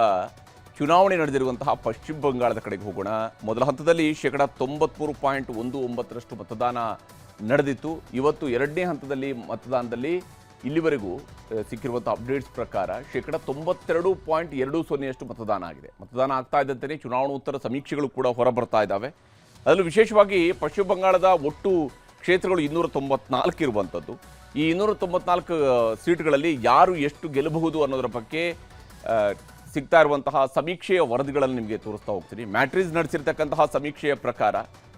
ಚುನಾವಣೆ ನಡೆದಿರುವಂತಹ ಪಶ್ಚಿಮ ಬಂಗಾಳದ ಕಡೆಗೆ ಹೋಗೋಣ. ಮೊದಲ ಹಂತದಲ್ಲಿ 93.19% ಮತದಾನ ನಡೆದಿತ್ತು. ಇವತ್ತು 2ನೇ ಹಂತದಲ್ಲಿ ಮತದಾನದಲ್ಲಿ ಇಲ್ಲಿವರೆಗೂ ಸಿಕ್ಕಿರುವಂಥ ಅಪ್ಡೇಟ್ಸ್ ಪ್ರಕಾರ 92.20% ಮತದಾನ ಆಗಿದೆ. ಮತದಾನ ಆಗ್ತಾ ಇದ್ದಂತೆಯೇ ಚುನಾವಣೋತ್ತರ ಸಮೀಕ್ಷೆಗಳು ಕೂಡ ಹೊರಬರ್ತಾ ಇದ್ದಾವೆ. ಅದರಲ್ಲೂ ವಿಶೇಷವಾಗಿ ಪಶ್ಚಿಮ ಬಂಗಾಳದ ಒಟ್ಟು ಕ್ಷೇತ್ರಗಳು 294 ಇರುವಂಥದ್ದು. ಈ 294 ಸೀಟ್ಗಳಲ್ಲಿ ಯಾರು ಎಷ್ಟು ಗೆಲ್ಲಬಹುದು ಅನ್ನೋದರ ಬಗ್ಗೆ ಸಿಗ್ತಾ ಇರುವಂತಹ ಸಮೀಕ್ಷೆಯ ವರದಿಗಳನ್ನು ನಿಮಗೆ ತೋರಿಸ್ತಾ ಹೋಗ್ತೀನಿ. ಮ್ಯಾಟ್ರಿಸ್ ನಡೆಸಿರ್ತಕ್ಕಂತಹ ಸಮೀಕ್ಷೆಯ ಪ್ರಕಾರ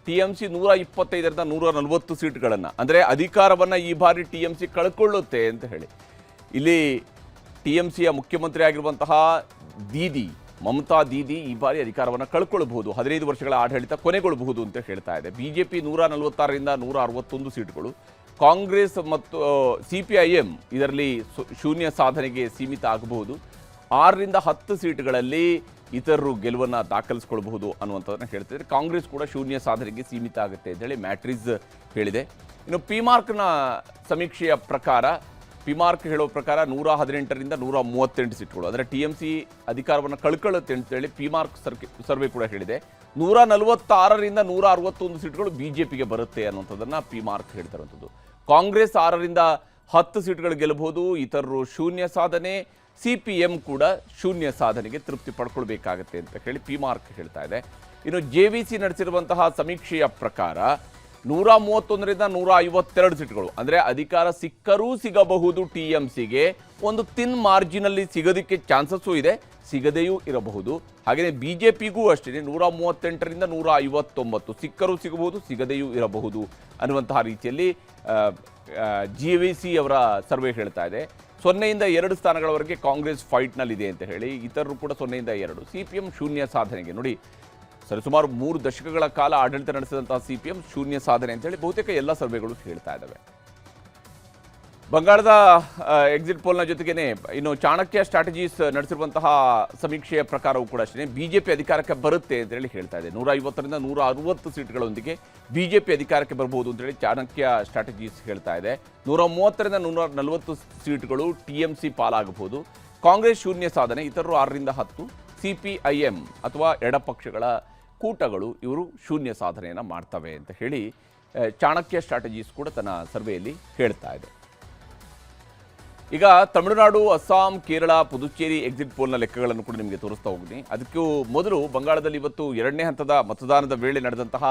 TMC 125ರಿಂದ 140 ಸೀಟ್ಗಳನ್ನು, ಅಂದರೆ ಅಧಿಕಾರವನ್ನು ಈ ಬಾರಿ TMC ಕಳ್ಕೊಳ್ಳುತ್ತೆ ಅಂತ ಹೇಳಿ. ಇಲ್ಲಿ TMCಯ ಮುಖ್ಯಮಂತ್ರಿ ಆಗಿರುವಂತಹ ದೀದಿ ಮಮತಾ ದೀದಿ ಈ ಬಾರಿ ಅಧಿಕಾರವನ್ನು ಕಳ್ಕೊಳ್ಬಹುದು, 15 ವರ್ಷಗಳ ಆಡಳಿತ ಕೊನೆಗೊಳ್ಳಬಹುದು ಅಂತ ಹೇಳ್ತಾ ಇದೆ. BJP 146ರಿಂದ 161 ಸೀಟ್ಗಳು, ಕಾಂಗ್ರೆಸ್ ಮತ್ತು CPIM ಇದರಲ್ಲಿ ಶೂನ್ಯ ಸಾಧನೆಗೆ ಸೀಮಿತ ಆಗಬಹುದು. 6ರಿಂದ 10 ಸೀಟ್ಗಳಲ್ಲಿ ಇತರರು ಗೆಲುವನ್ನು ದಾಖಲಿಸಿಕೊಳ್ಳಬಹುದು ಅನ್ನುವಂಥದ್ದನ್ನು ಹೇಳ್ತಿದ್ದಾರೆ. ಕಾಂಗ್ರೆಸ್ ಕೂಡ ಶೂನ್ಯ ಸಾಧನೆಗೆ ಸೀಮಿತ ಆಗುತ್ತೆ ಅಂತೇಳಿ ಮ್ಯಾಟ್ರಿಸ್ ಹೇಳಿದೆ. ಇನ್ನು ಪಿಮಾರ್ಕ್ನ ಸಮೀಕ್ಷೆಯ ಪ್ರಕಾರ, ಪಿಮಾರ್ಕ್ ಹೇಳೋ ಪ್ರಕಾರ 118ರಿಂದ 138 ಸೀಟ್ಗಳು, ಅಂದರೆ TMC ಅಧಿಕಾರವನ್ನು ಕಳ್ಕೊಳ್ಳುತ್ತೆ ಅಂತೇಳಿ ಪಿಮಾರ್ಕ್ ಸರ್ವೆ ಕೂಡ ಹೇಳಿದೆ. 146ರಿಂದ 161 ಸೀಟ್ಗಳು BJPಗೆ ಬರುತ್ತೆ ಅನ್ನುವಂಥದ್ದನ್ನು ಪಿಮಾರ್ಕ್ ಹೇಳ್ತಾ ಇರುವಂಥದ್ದು. ಕಾಂಗ್ರೆಸ್ 6ರಿಂದ 10 ಸೀಟ್ಗಳು ಗೆಲ್ಲಬಹುದು, ಇತರರು ಶೂನ್ಯ ಸಾಧನೆ, CPM ಕೂಡ ಶೂನ್ಯ ಸಾಧನೆಗೆ ತೃಪ್ತಿ ಪಡ್ಕೊಳ್ಬೇಕಾಗತ್ತೆ ಅಂತ ಹೇಳಿ ಪಿಮಾರ್ಕ್ ಹೇಳ್ತಾ ಇದೆ. ಇನ್ನು JVC ನಡೆಸಿರುವಂತಹ ಸಮೀಕ್ಷೆಯ ಪ್ರಕಾರ 131ರಿಂದ 152 ಸೀಟ್ಗಳು, ಅಂದರೆ ಅಧಿಕಾರ ಸಿಕ್ಕರೂ ಸಿಗಬಹುದು TMCಗೆ, ಒಂದು ತಿನ್ ಮಾರ್ಜಿನಲ್ಲಿ ಸಿಗೋದಕ್ಕೆ ಚಾನ್ಸಸ್ಸು ಇದೆ, ಸಿಗದೆಯೂ ಇರಬಹುದು. ಹಾಗೆಯೇ BJPಗೂ ಅಷ್ಟೇ 138ರಿಂದ 159 ಸಿಕ್ಕರೂ ಸಿಗಬಹುದು, ಸಿಗದೆಯೂ ಇರಬಹುದು ಅನ್ನುವಂತಹ ರೀತಿಯಲ್ಲಿ JVC ಅವರ ಸರ್ವೆ ಹೇಳ್ತಾ ಇದೆ. 0ಯಿಂದ 2 ಸ್ಥಾನಗಳವರೆಗೆ ಕಾಂಗ್ರೆಸ್ ಫೈಟ್ನಲ್ಲಿದೆ ಅಂತ ಹೇಳಿ, ಇತರರು ಕೂಡ 0ಯಿಂದ 2. CPM ಶೂನ್ಯ ಸಾಧನೆಗೆ, ನೋಡಿ ಸರಿಸುಮಾರು 3 ದಶಕಗಳ ಕಾಲ ಆಡಳಿತ ನಡೆಸಿದಂತಹ CPM ಶೂನ್ಯ ಸಾಧನೆ ಅಂತೇಳಿ ಬಹುತೇಕ ಎಲ್ಲ ಸರ್ವೆಗಳು ಹೇಳ್ತಾ ಇದ್ದಾವೆ. ಬಂಗಾಳದ ಎಕ್ಸಿಟ್ ಪೋಲ್ನ ಜೊತೆಗೇನೆ ಇನ್ನು ಚಾಣಕ್ಯ ಸ್ಟ್ರಾಟಜೀಸ್ ನಡೆಸಿರುವಂತಹ ಸಮೀಕ್ಷೆಯ ಪ್ರಕಾರವೂ ಕೂಡ ಅಷ್ಟೇ BJP ಅಧಿಕಾರಕ್ಕೆ ಬರುತ್ತೆ ಅಂತೇಳಿ ಹೇಳ್ತಾ ಇದೆ. 150ರಿಂದ 160 ಸೀಟ್ಗಳೊಂದಿಗೆ BJP ಅಧಿಕಾರಕ್ಕೆ ಬರಬಹುದು ಅಂತೇಳಿ ಚಾಣಕ್ಯ ಸ್ಟ್ರಾಟಜೀಸ್ ಹೇಳ್ತಾ ಇದೆ. 130ರಿಂದ 140 ಸೀಟ್ಗಳು TMC ಪಾಲಾಗಬಹುದು. ಕಾಂಗ್ರೆಸ್ ಶೂನ್ಯ ಸಾಧನೆ, ಇತರರು 6ರಿಂದ 10. CPIM ಅಥವಾ ಎಡಪಕ್ಷಗಳ ಕೂಟಗಳು ಇವರು ಶೂನ್ಯ ಸಾಧನೆಯನ್ನು ಮಾಡ್ತವೆ ಅಂತ ಹೇಳಿ ಚಾಣಕ್ಯ ಸ್ಟ್ರಾಟಜೀಸ್ ಕೂಡ ತನ್ನ ಸರ್ವೆಯಲ್ಲಿ ಹೇಳ್ತಾ ಇದೆ. ಈಗ ತಮಿಳುನಾಡು, ಅಸ್ಸಾಂ, ಕೇರಳ, ಪುದುಚೇರಿ ಎಕ್ಸಿಟ್ ಪೋಲ್ನ ಲೆಕ್ಕಗಳನ್ನು ಕೂಡ ನಿಮಗೆ ತೋರಿಸ್ತಾ ಹೋಗ್ತೀನಿ. ಅದಕ್ಕೂ ಮೊದಲು ಬಂಗಾಳದಲ್ಲಿ ಇವತ್ತು 2ನೇ ಹಂತದ ಮತದಾನದ ವೇಳೆ ನಡೆದಂತಹ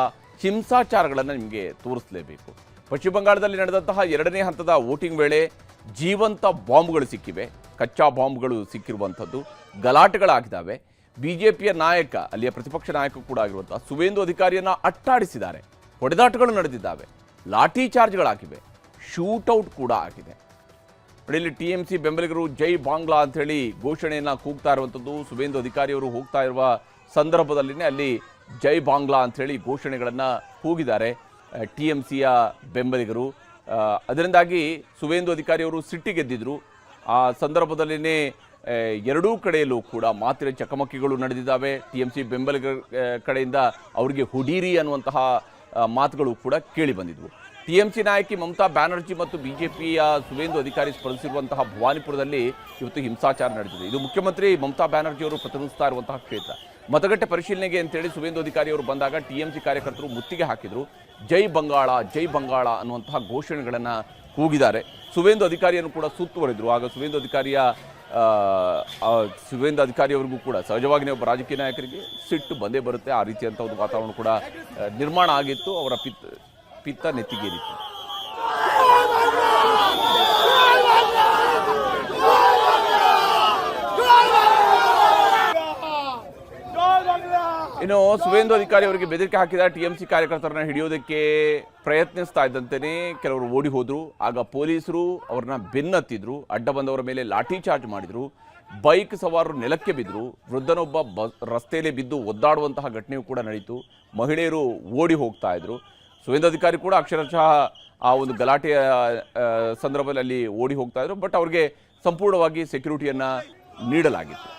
ಹಿಂಸಾಚಾರಗಳನ್ನು ನಿಮಗೆ ತೋರಿಸಲೇಬೇಕು. ಪಶ್ಚಿಮ ಬಂಗಾಳದಲ್ಲಿ ನಡೆದಂತಹ 2ನೇ ಹಂತದ ವೋಟಿಂಗ್ ವೇಳೆ ಜೀವಂತ ಬಾಂಬ್ಗಳು ಸಿಕ್ಕಿವೆ, ಕಚ್ಚಾ ಬಾಂಬ್ಗಳು ಸಿಕ್ಕಿರುವಂಥದ್ದು, ಗಲಾಟೆಗಳಾಗಿದ್ದಾವೆ. BJPಯ ನಾಯಕ, ಅಲ್ಲಿಯ ಪ್ರತಿಪಕ್ಷ ನಾಯಕ ಕೂಡ ಆಗಿರುವಂತಹ ಸುವೇಂದು ಅಧಿಕಾರಿಯನ್ನು ಅಟ್ಟಾಡಿಸಿದ್ದಾರೆ, ಹೊಡೆದಾಟಗಳು ನಡೆದಿದ್ದಾವೆ, ಲಾಠಿ ಚಾರ್ಜ್ಗಳಾಗಿವೆ, ಶೂಟೌಟ್ ಕೂಡ ಆಗಿದೆ. ಇಲ್ಲಿ TMC ಬೆಂಬಲಿಗರು ಜೈ ಬಾಂಗ್ಲಾ ಅಂಥೇಳಿ ಘೋಷಣೆಯನ್ನು ಕೂಗ್ತಾ ಇರುವಂಥದ್ದು. ಸುವೇಂದು ಅಧಿಕಾರಿಯವರು ಹೋಗ್ತಾ ಇರುವ ಸಂದರ್ಭದಲ್ಲಿನೇ ಅಲ್ಲಿ ಜೈ ಬಾಂಗ್ಲಾ ಅಂಥೇಳಿ ಘೋಷಣೆಗಳನ್ನು ಕೂಗಿದ್ದಾರೆ TMCಯ ಬೆಂಬಲಿಗರು. ಅದರಿಂದಾಗಿ ಸುವೇಂದು ಅಧಿಕಾರಿಯವರು ಸಿಟ್ಟಿಗೆದ್ದಿದ್ರು. ಆ ಸಂದರ್ಭದಲ್ಲಿನೇ ಎರಡೂ ಕಡೆಯಲ್ಲೂ ಕೂಡ ಮಾತಿನ ಚಕಮಕಿಗಳು ನಡೆದಿದ್ದಾವೆ. TMC ಬೆಂಬಲಿಗರ ಕಡೆಯಿಂದ ಅವರಿಗೆ ಹುಡೀರಿ ಅನ್ನುವಂತಹ ಮಾತುಗಳು ಕೂಡ ಕೇಳಿ ಬಂದಿದ್ವು. TMC ನಾಯಕಿ ಮಮತಾ ಬ್ಯಾನರ್ಜಿ ಮತ್ತು BJPಯ ಸುವೇಂದು ಅಧಿಕಾರಿ ಸ್ಪರ್ಧಿಸಿರುವಂತಹ ಭವಾನಿಪುರದಲ್ಲಿ ಇವತ್ತು ಹಿಂಸಾಚಾರ ನಡೆದಿದೆ. ಇದು ಮುಖ್ಯಮಂತ್ರಿ ಮಮತಾ ಬ್ಯಾನರ್ಜಿ ಅವರು ಪ್ರತಿನಿಧಿಸ್ತಾ ಇರುವಂತಹ ಕ್ಷೇತ್ರ. ಮತಗಟ್ಟೆ ಪರಿಶೀಲನೆಗೆ ಅಂತೇಳಿ ಸುವೇಂದು ಅಧಿಕಾರಿ ಅವರು ಬಂದಾಗ TMC ಕಾರ್ಯಕರ್ತರು ಮುತ್ತಿಗೆ ಹಾಕಿದರು. ಜೈ ಬಂಗಾಳ, ಜೈ ಬಂಗಾಳ ಅನ್ನುವಂತಹ ಘೋಷಣೆಗಳನ್ನು ಕೂಗಿದ್ದಾರೆ. ಸುವೇಂದು ಅಧಿಕಾರಿಯನ್ನು ಕೂಡ ಸುತ್ತುವರಿದ್ರು. ಆಗ ಸುವೇಂದು ಅಧಿಕಾರಿಯವರಿಗೂ ಕೂಡ ಸಹಜವಾಗಿ ಒಬ್ಬ ರಾಜಕೀಯ ನಾಯಕರಿಗೆ ಸಿಟ್ಟು ಬಂದೇ ಬರುತ್ತೆ. ಆ ರೀತಿಯಂಥ ಒಂದು ವಾತಾವರಣ ಕೂಡ ನಿರ್ಮಾಣ ಆಗಿತ್ತು. ಅವರ ಪಿತ್ತ ನೆತ್ತಿಗೇರಿತ್ತು. ಇನ್ನು ಸುವೇಂದು ಅಧಿಕಾರಿ ಅವರಿಗೆ ಬೆದರಿಕೆ ಹಾಕಿದ TMC ಕಾರ್ಯಕರ್ತರನ್ನ ಹಿಡಿಯೋದಕ್ಕೆ ಪ್ರಯತ್ನಿಸ್ತಾ ಇದ್ದಂತೆಯೇ ಕೆಲವರು ಓಡಿ ಹೋದ್ರು. ಆಗ ಪೊಲೀಸರು ಅವ್ರನ್ನ ಬೆನ್ನತ್ತಿದ್ರು, ಅಡ್ಡ ಬಂದವರ ಮೇಲೆ ಲಾಠಿ ಚಾರ್ಜ್ ಮಾಡಿದ್ರು, ಬೈಕ್ ಸವಾರರು ನೆಲಕ್ಕೆ ಬಿದ್ದರು, ವೃದ್ಧನೊಬ್ಬ ರಸ್ತೆಯಲ್ಲಿ ಬಿದ್ದು ಒದ್ದಾಡುವಂತಹ ಘಟನೆಯೂ ಕೂಡ ನಡೀತು. ಮಹಿಳೆಯರು ಓಡಿ ಹೋಗ್ತಾ ಇದ್ರು. ಸುವೇಂದು ಅಧಿಕಾರಿ ಕೂಡ ಅಕ್ಷರಶಃ ಆ ಒಂದು ಗಲಾಟೆಯ ಸಂದರ್ಭದಲ್ಲಿ ಓಡಿ ಹೋಗ್ತಾ ಇದ್ರು. ಬಟ್ ಅವ್ರಿಗೆ ಸಂಪೂರ್ಣವಾಗಿ ಸೆಕ್ಯೂರಿಟಿಯನ್ನು ನೀಡಲಾಗಿತ್ತು.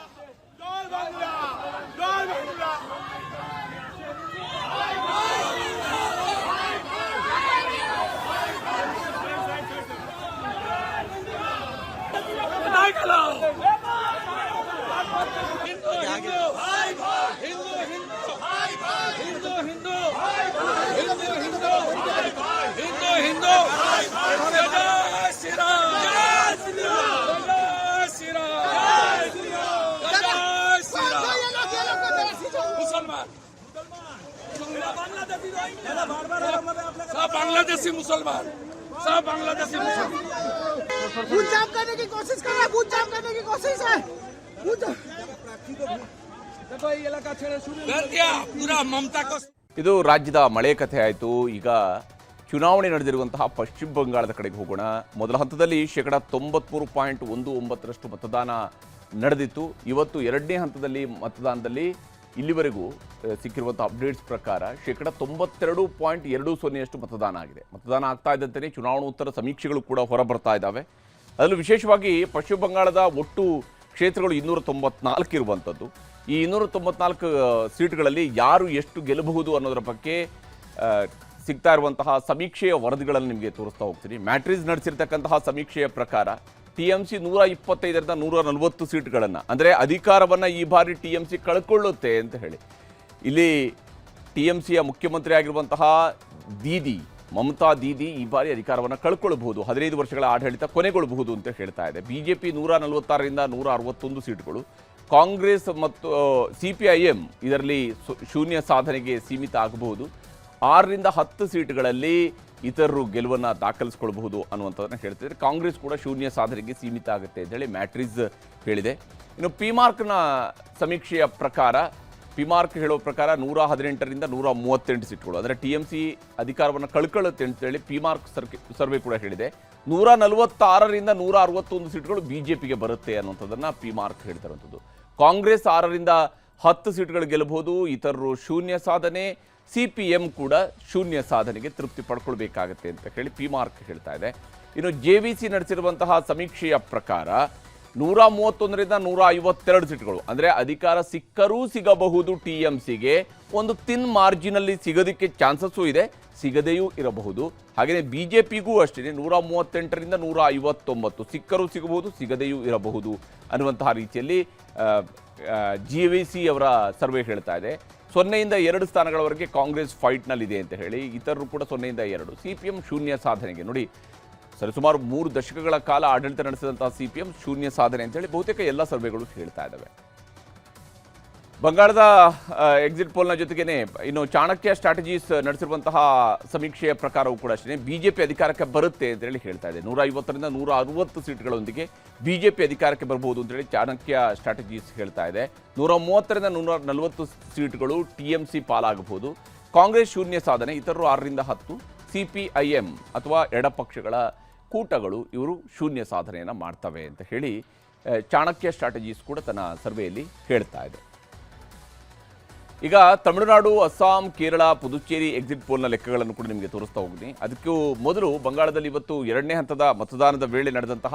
सब बांग्लादेशी मुसलमान, सब बांग्लादेशी मुसलमान बूथ जाम करने की कोशिश कर रहा है, बूथ जाम करने की कोशिश है। देखो ये इलाका छेड़े शुरू कर दिया पूरा ममता को। ಇದು ರಾಜ್ಯದ ಮಳೆ ಕಥೆ ಆಯಿತು. ಈಗ ಚುನಾವಣೆ ನಡೆದಿರುವಂತಹ ಪಶ್ಚಿಮ ಬಂಗಾಳದ ಕಡೆಗೆ ಹೋಗೋಣ. ಮೊದಲ ಹಂತದಲ್ಲಿ 93.19% ಮತದಾನ ನಡೆದಿತ್ತು. ಇವತ್ತು ಎರಡನೇ ಹಂತದಲ್ಲಿ ಮತದಾನದಲ್ಲಿ ಇಲ್ಲಿವರೆಗೂ ಸಿಕ್ಕಿರುವಂಥ ಅಪ್ಡೇಟ್ಸ್ ಪ್ರಕಾರ 92.20% ಮತದಾನ ಆಗಿದೆ. ಮತದಾನ ಆಗ್ತಾ ಇದ್ದಂತೆಯೇ ಚುನಾವಣೋತ್ತರ ಸಮೀಕ್ಷೆಗಳು ಕೂಡ ಹೊರಬರ್ತಾ ಇದ್ದಾವೆ. ಅದರಲ್ಲೂ ವಿಶೇಷವಾಗಿ ಪಶ್ಚಿಮ ಬಂಗಾಳದ ಒಟ್ಟು ಕ್ಷೇತ್ರಗಳು 294 ಇರುವಂಥದ್ದು. ಈ 294 ಸೀಟ್ಗಳಲ್ಲಿ ಯಾರು ಎಷ್ಟು ಗೆಲ್ಲಬಹುದು ಅನ್ನೋದರ ಬಗ್ಗೆ ಸಿಗ್ತಾ ಇರುವಂತಹ ಸಮೀಕ್ಷೆಯ ವರದಿಗಳನ್ನು ನಿಮಗೆ ತೋರಿಸ್ತಾ ಹೋಗ್ತೀನಿ. ಮ್ಯಾಟ್ರಿಸ್ ನಡೆಸಿರ್ತಕ್ಕಂತಹ ಸಮೀಕ್ಷೆಯ ಪ್ರಕಾರ TMC 125ರಿಂದ 140 ಸೀಟ್ಗಳನ್ನು, ಅಂದರೆ ಅಧಿಕಾರವನ್ನು ಈ ಬಾರಿ TMC ಕಳ್ಕೊಳ್ಳುತ್ತೆ ಅಂತ ಹೇಳಿ. ಇಲ್ಲಿ TMCಯ ಮುಖ್ಯಮಂತ್ರಿ ಆಗಿರುವಂತಹ ದೀದಿ ಮಮತಾ ದೀದಿ ಈ ಬಾರಿ ಅಧಿಕಾರವನ್ನು ಕಳ್ಕೊಳ್ಳಬಹುದು, 15 ವರ್ಷಗಳ ಆಡಳಿತ ಕೊನೆಗೊಳ್ಳಬಹುದು ಅಂತ ಹೇಳ್ತಾ ಇದೆ. BJP 146ರಿಂದ 161 ಸೀಟ್ಗಳು, ಕಾಂಗ್ರೆಸ್ ಮತ್ತು CPIM ಇದರಲ್ಲಿ ಶೂನ್ಯ ಸಾಧನೆಗೆ ಸೀಮಿತ ಆಗಬಹುದು. 6ರಿಂದ 10 ಸೀಟ್ಗಳಲ್ಲಿ ಇತರರು ಗೆಲುವನ್ನು ದಾಖಲಿಸಿಕೊಳ್ಳಬಹುದು ಅನ್ನುವಂಥದ್ದನ್ನು ಹೇಳ್ತಿದ್ದಾರೆ. ಕಾಂಗ್ರೆಸ್ ಕೂಡ ಶೂನ್ಯ ಸಾಧನೆಗೆ ಸೀಮಿತ ಆಗುತ್ತೆ ಅಂತೇಳಿ ಮ್ಯಾಟ್ರಿಸ್ ಹೇಳಿದೆ. ಇನ್ನು ಪಿಮಾರ್ಕ್ನ ಸಮೀಕ್ಷೆಯ ಪ್ರಕಾರ, ಪಿಮಾರ್ಕ್ ಹೇಳೋ ಪ್ರಕಾರ 118ರಿಂದ 138 ಸೀಟ್ಗಳು, ಅಂದರೆ TMC ಅಧಿಕಾರವನ್ನು ಕಳ್ಕೊಳ್ಳುತ್ತೆ ಅಂತೇಳಿ ಪಿಮಾರ್ಕ್ ಸರ್ವೆ ಕೂಡ ಹೇಳಿದೆ. 146ರಿಂದ 161 ಸೀಟ್ಗಳು BJPಗೆ ಬರುತ್ತೆ ಅನ್ನುವಂಥದ್ದನ್ನು ಪಿಮಾರ್ಕ್ ಹೇಳ್ತಿರುವಂಥದ್ದು. ಕಾಂಗ್ರೆಸ್ 6ರಿಂದ 10 ಸೀಟ್ಗಳು ಗೆಲ್ಲಬಹುದು, ಇತರರು ಶೂನ್ಯ ಸಾಧನೆ, CPM ಕೂಡ ಶೂನ್ಯ ಸಾಧನೆಗೆ ತೃಪ್ತಿ ಪಡ್ಕೊಳ್ಬೇಕಾಗತ್ತೆ ಅಂತ ಹೇಳಿ ಪಿಮಾರ್ಕ್ ಹೇಳ್ತಾ ಇದೆ. ಇನ್ನು JVC ನಡೆಸಿರುವಂತಹ ಸಮೀಕ್ಷೆಯ ಪ್ರಕಾರ 131ರಿಂದ 152 ಸೀಟ್ಗಳು, ಅಂದರೆ ಅಧಿಕಾರ ಸಿಕ್ಕರೂ ಸಿಗಬಹುದು TMCಗೆ, ಒಂದು ತಿನ್ ಮಾರ್ಜಿನಲ್ಲಿ ಸಿಗೋದಕ್ಕೆ ಚಾನ್ಸಸ್ಸು ಇದೆ, ಸಿಗದೆಯೂ ಇರಬಹುದು. ಹಾಗೆಯೇ BJPಗೂ ಅಷ್ಟೇ 138ರಿಂದ 159 ಸಿಕ್ಕರೂ ಸಿಗಬಹುದು, ಸಿಗದೆಯೂ ಇರಬಹುದು ಅನ್ನುವಂತಹ ರೀತಿಯಲ್ಲಿ JVC ಅವರ ಸರ್ವೆ ಹೇಳ್ತಾ ಇದೆ. 0ಯಿಂದ 2 ಸ್ಥಾನಗಳವರೆಗೆ ಕಾಂಗ್ರೆಸ್ ಫೈಟ್ನಲ್ಲಿದೆ ಅಂತ ಹೇಳಿ, ಇತರರು ಕೂಡ 0ಯಿಂದ 2. CPM ಶೂನ್ಯ ಸಾಧನೆಗೆ, ನೋಡಿ ಸರಿಸುಮಾರು 3 ದಶಕಗಳ ಕಾಲ ಆಡಳಿತ ನಡೆಸಿದಂತಹ CPM ಶೂನ್ಯ ಸಾಧನೆ ಅಂತೇಳಿ ಬಹುತೇಕ ಎಲ್ಲ ಸರ್ವೆಗಳು ಹೇಳ್ತಾ ಇದ್ದಾವೆ. ಬಂಗಾಳದ ಎಕ್ಸಿಟ್ ಪೋಲ್ನ ಜೊತೆಗೇನೆ ಇನ್ನು ಚಾಣಕ್ಯ ಸ್ಟ್ರಾಟಜೀಸ್ ನಡೆಸಿರುವಂತಹ ಸಮೀಕ್ಷೆಯ ಪ್ರಕಾರವೂ ಕೂಡ ಅಷ್ಟೇ BJP ಅಧಿಕಾರಕ್ಕೆ ಬರುತ್ತೆ ಅಂತೇಳಿ ಹೇಳ್ತಾ ಇದೆ. 150ರಿಂದ 160 ಸೀಟ್ಗಳೊಂದಿಗೆ BJP ಅಧಿಕಾರಕ್ಕೆ ಬರಬಹುದು ಅಂತೇಳಿ ಚಾಣಕ್ಯ ಸ್ಟ್ರಾಟಜೀಸ್ ಹೇಳ್ತಾ ಇದೆ. 130ರಿಂದ 140 ಸೀಟ್ಗಳು TMC ಪಾಲಾಗಬಹುದು. ಕಾಂಗ್ರೆಸ್ ಶೂನ್ಯ ಸಾಧನೆ, ಇತರರು 6ರಿಂದ 10. CPIM ಅಥವಾ ಎಡಪಕ್ಷಗಳ ಕೂಟಗಳು ಇವರು ಶೂನ್ಯ ಸಾಧನೆಯನ್ನು ಮಾಡ್ತವೆ ಅಂತ ಹೇಳಿ ಚಾಣಕ್ಯ ಸ್ಟ್ರಾಟಜೀಸ್ ಕೂಡ ತನ್ನ ಸರ್ವೆಯಲ್ಲಿ ಹೇಳ್ತಾ ಇದೆ. ಈಗ ತಮಿಳುನಾಡು, ಅಸ್ಸಾಂ, ಕೇರಳ, ಪುದುಚೇರಿ ಎಕ್ಸಿಟ್ ಪೋಲ್ನ ಲೆಕ್ಕಗಳನ್ನು ಕೂಡ ನಿಮಗೆ ತೋರಿಸ್ತಾ ಹೋಗ್ತೀನಿ. ಅದಕ್ಕೂ ಮೊದಲು ಬಂಗಾಳದಲ್ಲಿ ಇವತ್ತು ಎರಡನೇ ಹಂತದ ಮತದಾನದ ವೇಳೆ ನಡೆದಂತಹ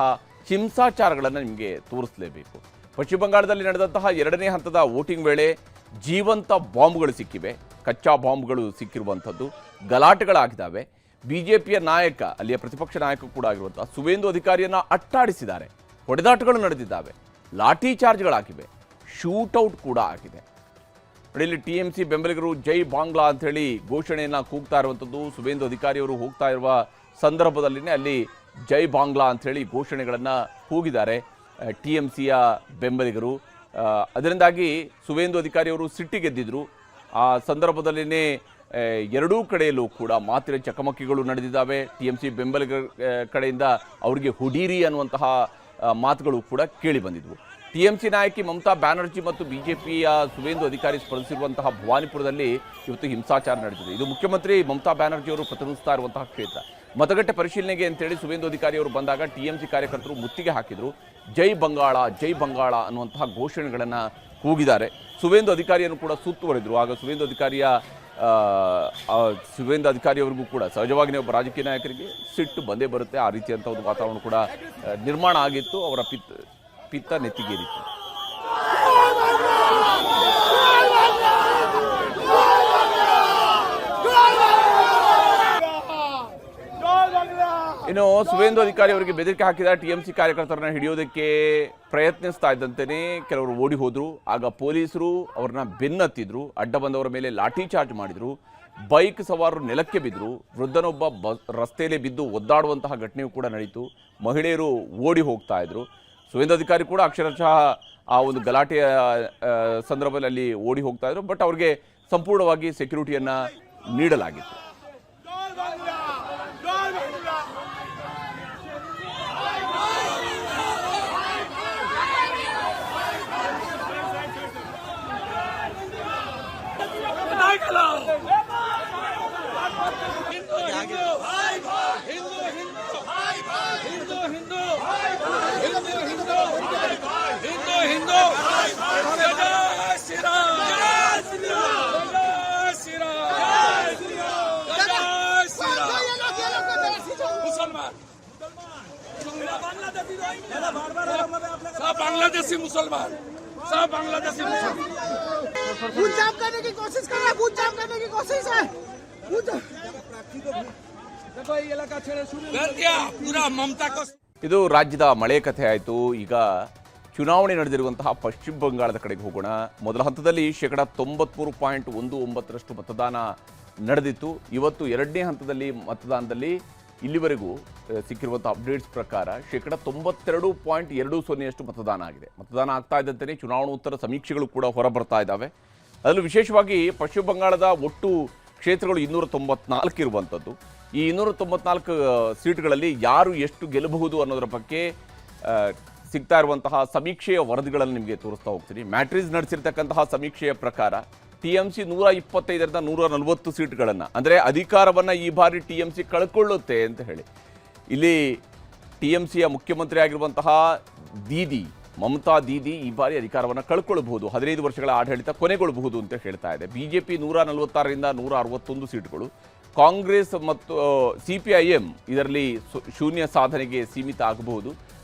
ಹಿಂಸಾಚಾರಗಳನ್ನು ನಿಮಗೆ ತೋರಿಸಲೇಬೇಕು. ಪಶ್ಚಿಮ ಬಂಗಾಳದಲ್ಲಿ ನಡೆದಂತಹ ಎರಡನೇ ಹಂತದ ವೋಟಿಂಗ್ ವೇಳೆ ಜೀವಂತ ಬಾಂಬ್ಗಳು ಸಿಕ್ಕಿವೆ, ಕಚ್ಚಾ ಬಾಂಬ್ಗಳು ಸಿಕ್ಕಿರುವಂಥದ್ದು, ಗಲಾಟೆಗಳಾಗಿದ್ದಾವೆ. BJPಯ ನಾಯಕ, ಅಲ್ಲಿಯ ಪ್ರತಿಪಕ್ಷ ನಾಯಕ ಕೂಡ ಆಗಿರುವಂತಹ ಸುವೇಂದು ಅಧಿಕಾರಿಯನ್ನು ಅಟ್ಟಾಡಿಸಿದ್ದಾರೆ, ಹೊಡೆದಾಟಗಳು ನಡೆದಿದ್ದಾವೆ, ಲಾಠಿ ಚಾರ್ಜ್ಗಳಾಗಿವೆ, ಶೂಟೌಟ್ ಕೂಡ ಆಗಿದೆ. ಇಲ್ಲಿ TMC ಬೆಂಬಲಿಗರು ಜೈ ಬಾಂಗ್ಲಾ ಅಂಥೇಳಿ ಘೋಷಣೆಯನ್ನು ಕೂಗ್ತಾ ಇರುವಂಥದ್ದು. ಸುವೇಂದು ಅಧಿಕಾರಿಯವರು ಹೋಗ್ತಾ ಇರುವ ಸಂದರ್ಭದಲ್ಲಿನೇ ಅಲ್ಲಿ ಜೈ ಬಾಂಗ್ಲಾ ಅಂಥೇಳಿ ಘೋಷಣೆಗಳನ್ನು ಕೂಗಿದ್ದಾರೆ TMCಯ ಬೆಂಬಲಿಗರು. ಅದರಿಂದಾಗಿ ಸುವೇಂದು ಅಧಿಕಾರಿಯವರು ಸಿಟ್ಟಿಗೆದ್ದಿದ್ರು. ಆ ಸಂದರ್ಭದಲ್ಲಿನೇ ಎರಡೂ ಕಡೆಯಲ್ಲೂ ಕೂಡ ಮಾತಿನ ಚಕಮಕಿಗಳು ನಡೆದಿದ್ದಾವೆ. TMC ಬೆಂಬಲಿಗರ ಕಡೆಯಿಂದ ಅವರಿಗೆ ಹುಡೀರಿ ಅನ್ನುವಂತಹ ಮಾತುಗಳು ಕೂಡ ಕೇಳಿ ಬಂದಿದ್ವು. TMC ನಾಯಕಿ ಮಮತಾ ಬ್ಯಾನರ್ಜಿ ಮತ್ತು BJPಯ ಸುವೇಂದು ಅಧಿಕಾರಿ ಸ್ಪರ್ಧಿಸಿರುವಂತಹ ಭವಾನಿಪುರದಲ್ಲಿ ಇವತ್ತು ಹಿಂಸಾಚಾರ ನಡೆದಿದೆ. ಇದು ಮುಖ್ಯಮಂತ್ರಿ ಮಮತಾ ಬ್ಯಾನರ್ಜಿ ಅವರು ಪ್ರತಿನಿಧಿಸ್ತಾ ಇರುವಂತಹ ಕ್ಷೇತ್ರ. ಮತಗಟ್ಟೆ ಪರಿಶೀಲನೆಗೆ ಅಂತೇಳಿ ಸುವೇಂದು ಅಧಿಕಾರಿ ಅವರು ಬಂದಾಗ TMC ಕಾರ್ಯಕರ್ತರು ಮುತ್ತಿಗೆ ಹಾಕಿದರು. ಜೈ ಬಂಗಾಳ, ಜೈ ಬಂಗಾಳ ಅನ್ನುವಂತಹ ಘೋಷಣೆಗಳನ್ನು ಕೂಗಿದ್ದಾರೆ. ಸುವೇಂದು ಅಧಿಕಾರಿಯನ್ನು ಕೂಡ ಸುತ್ತುವರೆದರು. ಆಗ ಸುವೇಂದು ಅಧಿಕಾರಿಯವರಿಗೂ ಕೂಡ ಸಹಜವಾಗಿಯೇ ಒಬ್ಬ ರಾಜಕೀಯ ನಾಯಕರಿಗೆ ಸಿಟ್ಟು ಬಂದೇ ಬರುತ್ತೆ. ಆ ರೀತಿಯಂಥ ಒಂದು ವಾತಾವರಣ ಕೂಡ ನಿರ್ಮಾಣ ಆಗಿತ್ತು. ಅವರ ಪಿತ್ತ ನೆತ್ತಿಗೇರಿತ್ತು. ಇನ್ನು ಸುವೇಂದು ಅಧಿಕಾರಿ ಅವರಿಗೆ ಬೆದರಿಕೆ ಹಾಕಿದ TMC ಕಾರ್ಯಕರ್ತರನ್ನ ಹಿಡಿಯೋದಕ್ಕೆ ಪ್ರಯತ್ನಿಸ್ತಾ ಇದ್ದಂತೆಯೇ ಕೆಲವರು ಓಡಿ ಹೋದ್ರು. ಆಗ ಪೊಲೀಸರು ಅವ್ರನ್ನ ಬೆನ್ನತ್ತಿದ್ರು, ಅಡ್ಡ ಬಂದವರ ಮೇಲೆ ಲಾಠಿ ಚಾರ್ಜ್ ಮಾಡಿದ್ರು, ಬೈಕ್ ಸವಾರರು ನೆಲಕ್ಕೆ ಬಿದ್ದರು, ವೃದ್ಧನೊಬ್ಬ ರಸ್ತೆಯಲ್ಲೇ ಬಿದ್ದು ಒದ್ದಾಡುವಂತಹ ಘಟನೆಯೂ ಕೂಡ ನಡೀತು. ಮಹಿಳೆಯರು ಓಡಿ ಹೋಗ್ತಾ ಇದ್ರು. ಸುವೇಂದು ಅಧಿಕಾರಿ ಕೂಡ ಅಕ್ಷರಶಃ ಆ ಒಂದು ಗಲಾಟೆಯ ಸಂದರ್ಭದಲ್ಲಿ ಓಡಿ ಹೋಗ್ತಾ ಇದ್ರು. ಬಟ್ ಅವ್ರಿಗೆ ಸಂಪೂರ್ಣವಾಗಿ ಸೆಕ್ಯೂರಿಟಿಯನ್ನು ನೀಡಲಾಗಿತ್ತು. बांग्लादेशी मुसलमान सब बांग्लादेशी मुसलमान बूथ जाम करने की कोशिश कर रहा है, बूथ जाम करने की कोशिश है। देखो ये इलाका छेड़े शुरू कर दिया पूरा ममता को. ಇದು ರಾಜ್ಯದ ಮಳೆ ಕಥೆ ಆಯಿತು. ಈಗ ಚುನಾವಣೆ ನಡೆದಿರುವಂತಹ ಪಶ್ಚಿಮ ಬಂಗಾಳದ ಕಡೆಗೆ ಹೋಗೋಣ. ಮೊದಲ ಹಂತದಲ್ಲಿ 93.19% ಮತದಾನ ನಡೆದಿತ್ತು. ಇವತ್ತು ಎರಡನೇ ಹಂತದಲ್ಲಿ ಮತದಾನದಲ್ಲಿ ಇಲ್ಲಿವರೆಗೂ ಸಿಕ್ಕಿರುವಂಥ ಅಪ್ಡೇಟ್ಸ್ ಪ್ರಕಾರ 92.20% ಮತದಾನ ಆಗಿದೆ. ಮತದಾನ ಆಗ್ತಾ ಇದ್ದಂತೆಯೇ ಚುನಾವಣೋತ್ತರ ಸಮೀಕ್ಷೆಗಳು ಕೂಡ ಹೊರಬರ್ತಾ ಇದ್ದಾವೆ. ಅದರಲ್ಲೂ ವಿಶೇಷವಾಗಿ ಪಶ್ಚಿಮ ಬಂಗಾಳದ ಒಟ್ಟು ಕ್ಷೇತ್ರಗಳು 294 ಇರುವಂಥದ್ದು. ಈ 294 ಸೀಟ್ಗಳಲ್ಲಿ ಯಾರು ಎಷ್ಟು ಗೆಲ್ಲಬಹುದು ಅನ್ನೋದರ ಬಗ್ಗೆ ಸಿಗ್ತಾ ಇರುವಂತಹ ಸಮೀಕ್ಷೆಯ ವರದಿಗಳನ್ನು ನಿಮಗೆ ತೋರಿಸ್ತಾ ಹೋಗ್ತೀನಿ. ಮ್ಯಾಟ್ರಿಸ್ ನಡೆಸಿರ್ತಕ್ಕಂತಹ ಸಮೀಕ್ಷೆಯ ಪ್ರಕಾರ TMC 125ರಿಂದ 140 ಸೀಟ್ಗಳನ್ನು, ಅಂದರೆ ಅಧಿಕಾರವನ್ನು ಈ ಬಾರಿ TMC ಕಳ್ಕೊಳ್ಳುತ್ತೆ ಅಂತ ಹೇಳಿ. ಇಲ್ಲಿ TMCಯ ಮುಖ್ಯಮಂತ್ರಿ ಆಗಿರುವಂತಹ ದೀದಿ ಮಮತಾ ದೀದಿ ಈ ಬಾರಿ ಅಧಿಕಾರವನ್ನು ಕಳ್ಕೊಳ್ಬಹುದು, 15 ವರ್ಷಗಳ ಆಡಳಿತ ಕೊನೆಗೊಳ್ಳಬಹುದು ಅಂತ ಹೇಳ್ತಾ ಇದೆ. BJP 146ರಿಂದ 161 ಸೀಟ್ಗಳು, ಕಾಂಗ್ರೆಸ್ ಮತ್ತು CPIM ಇದರಲ್ಲಿ ಶೂನ್ಯ ಸಾಧನೆಗೆ ಸೀಮಿತ ಆಗಬಹುದು.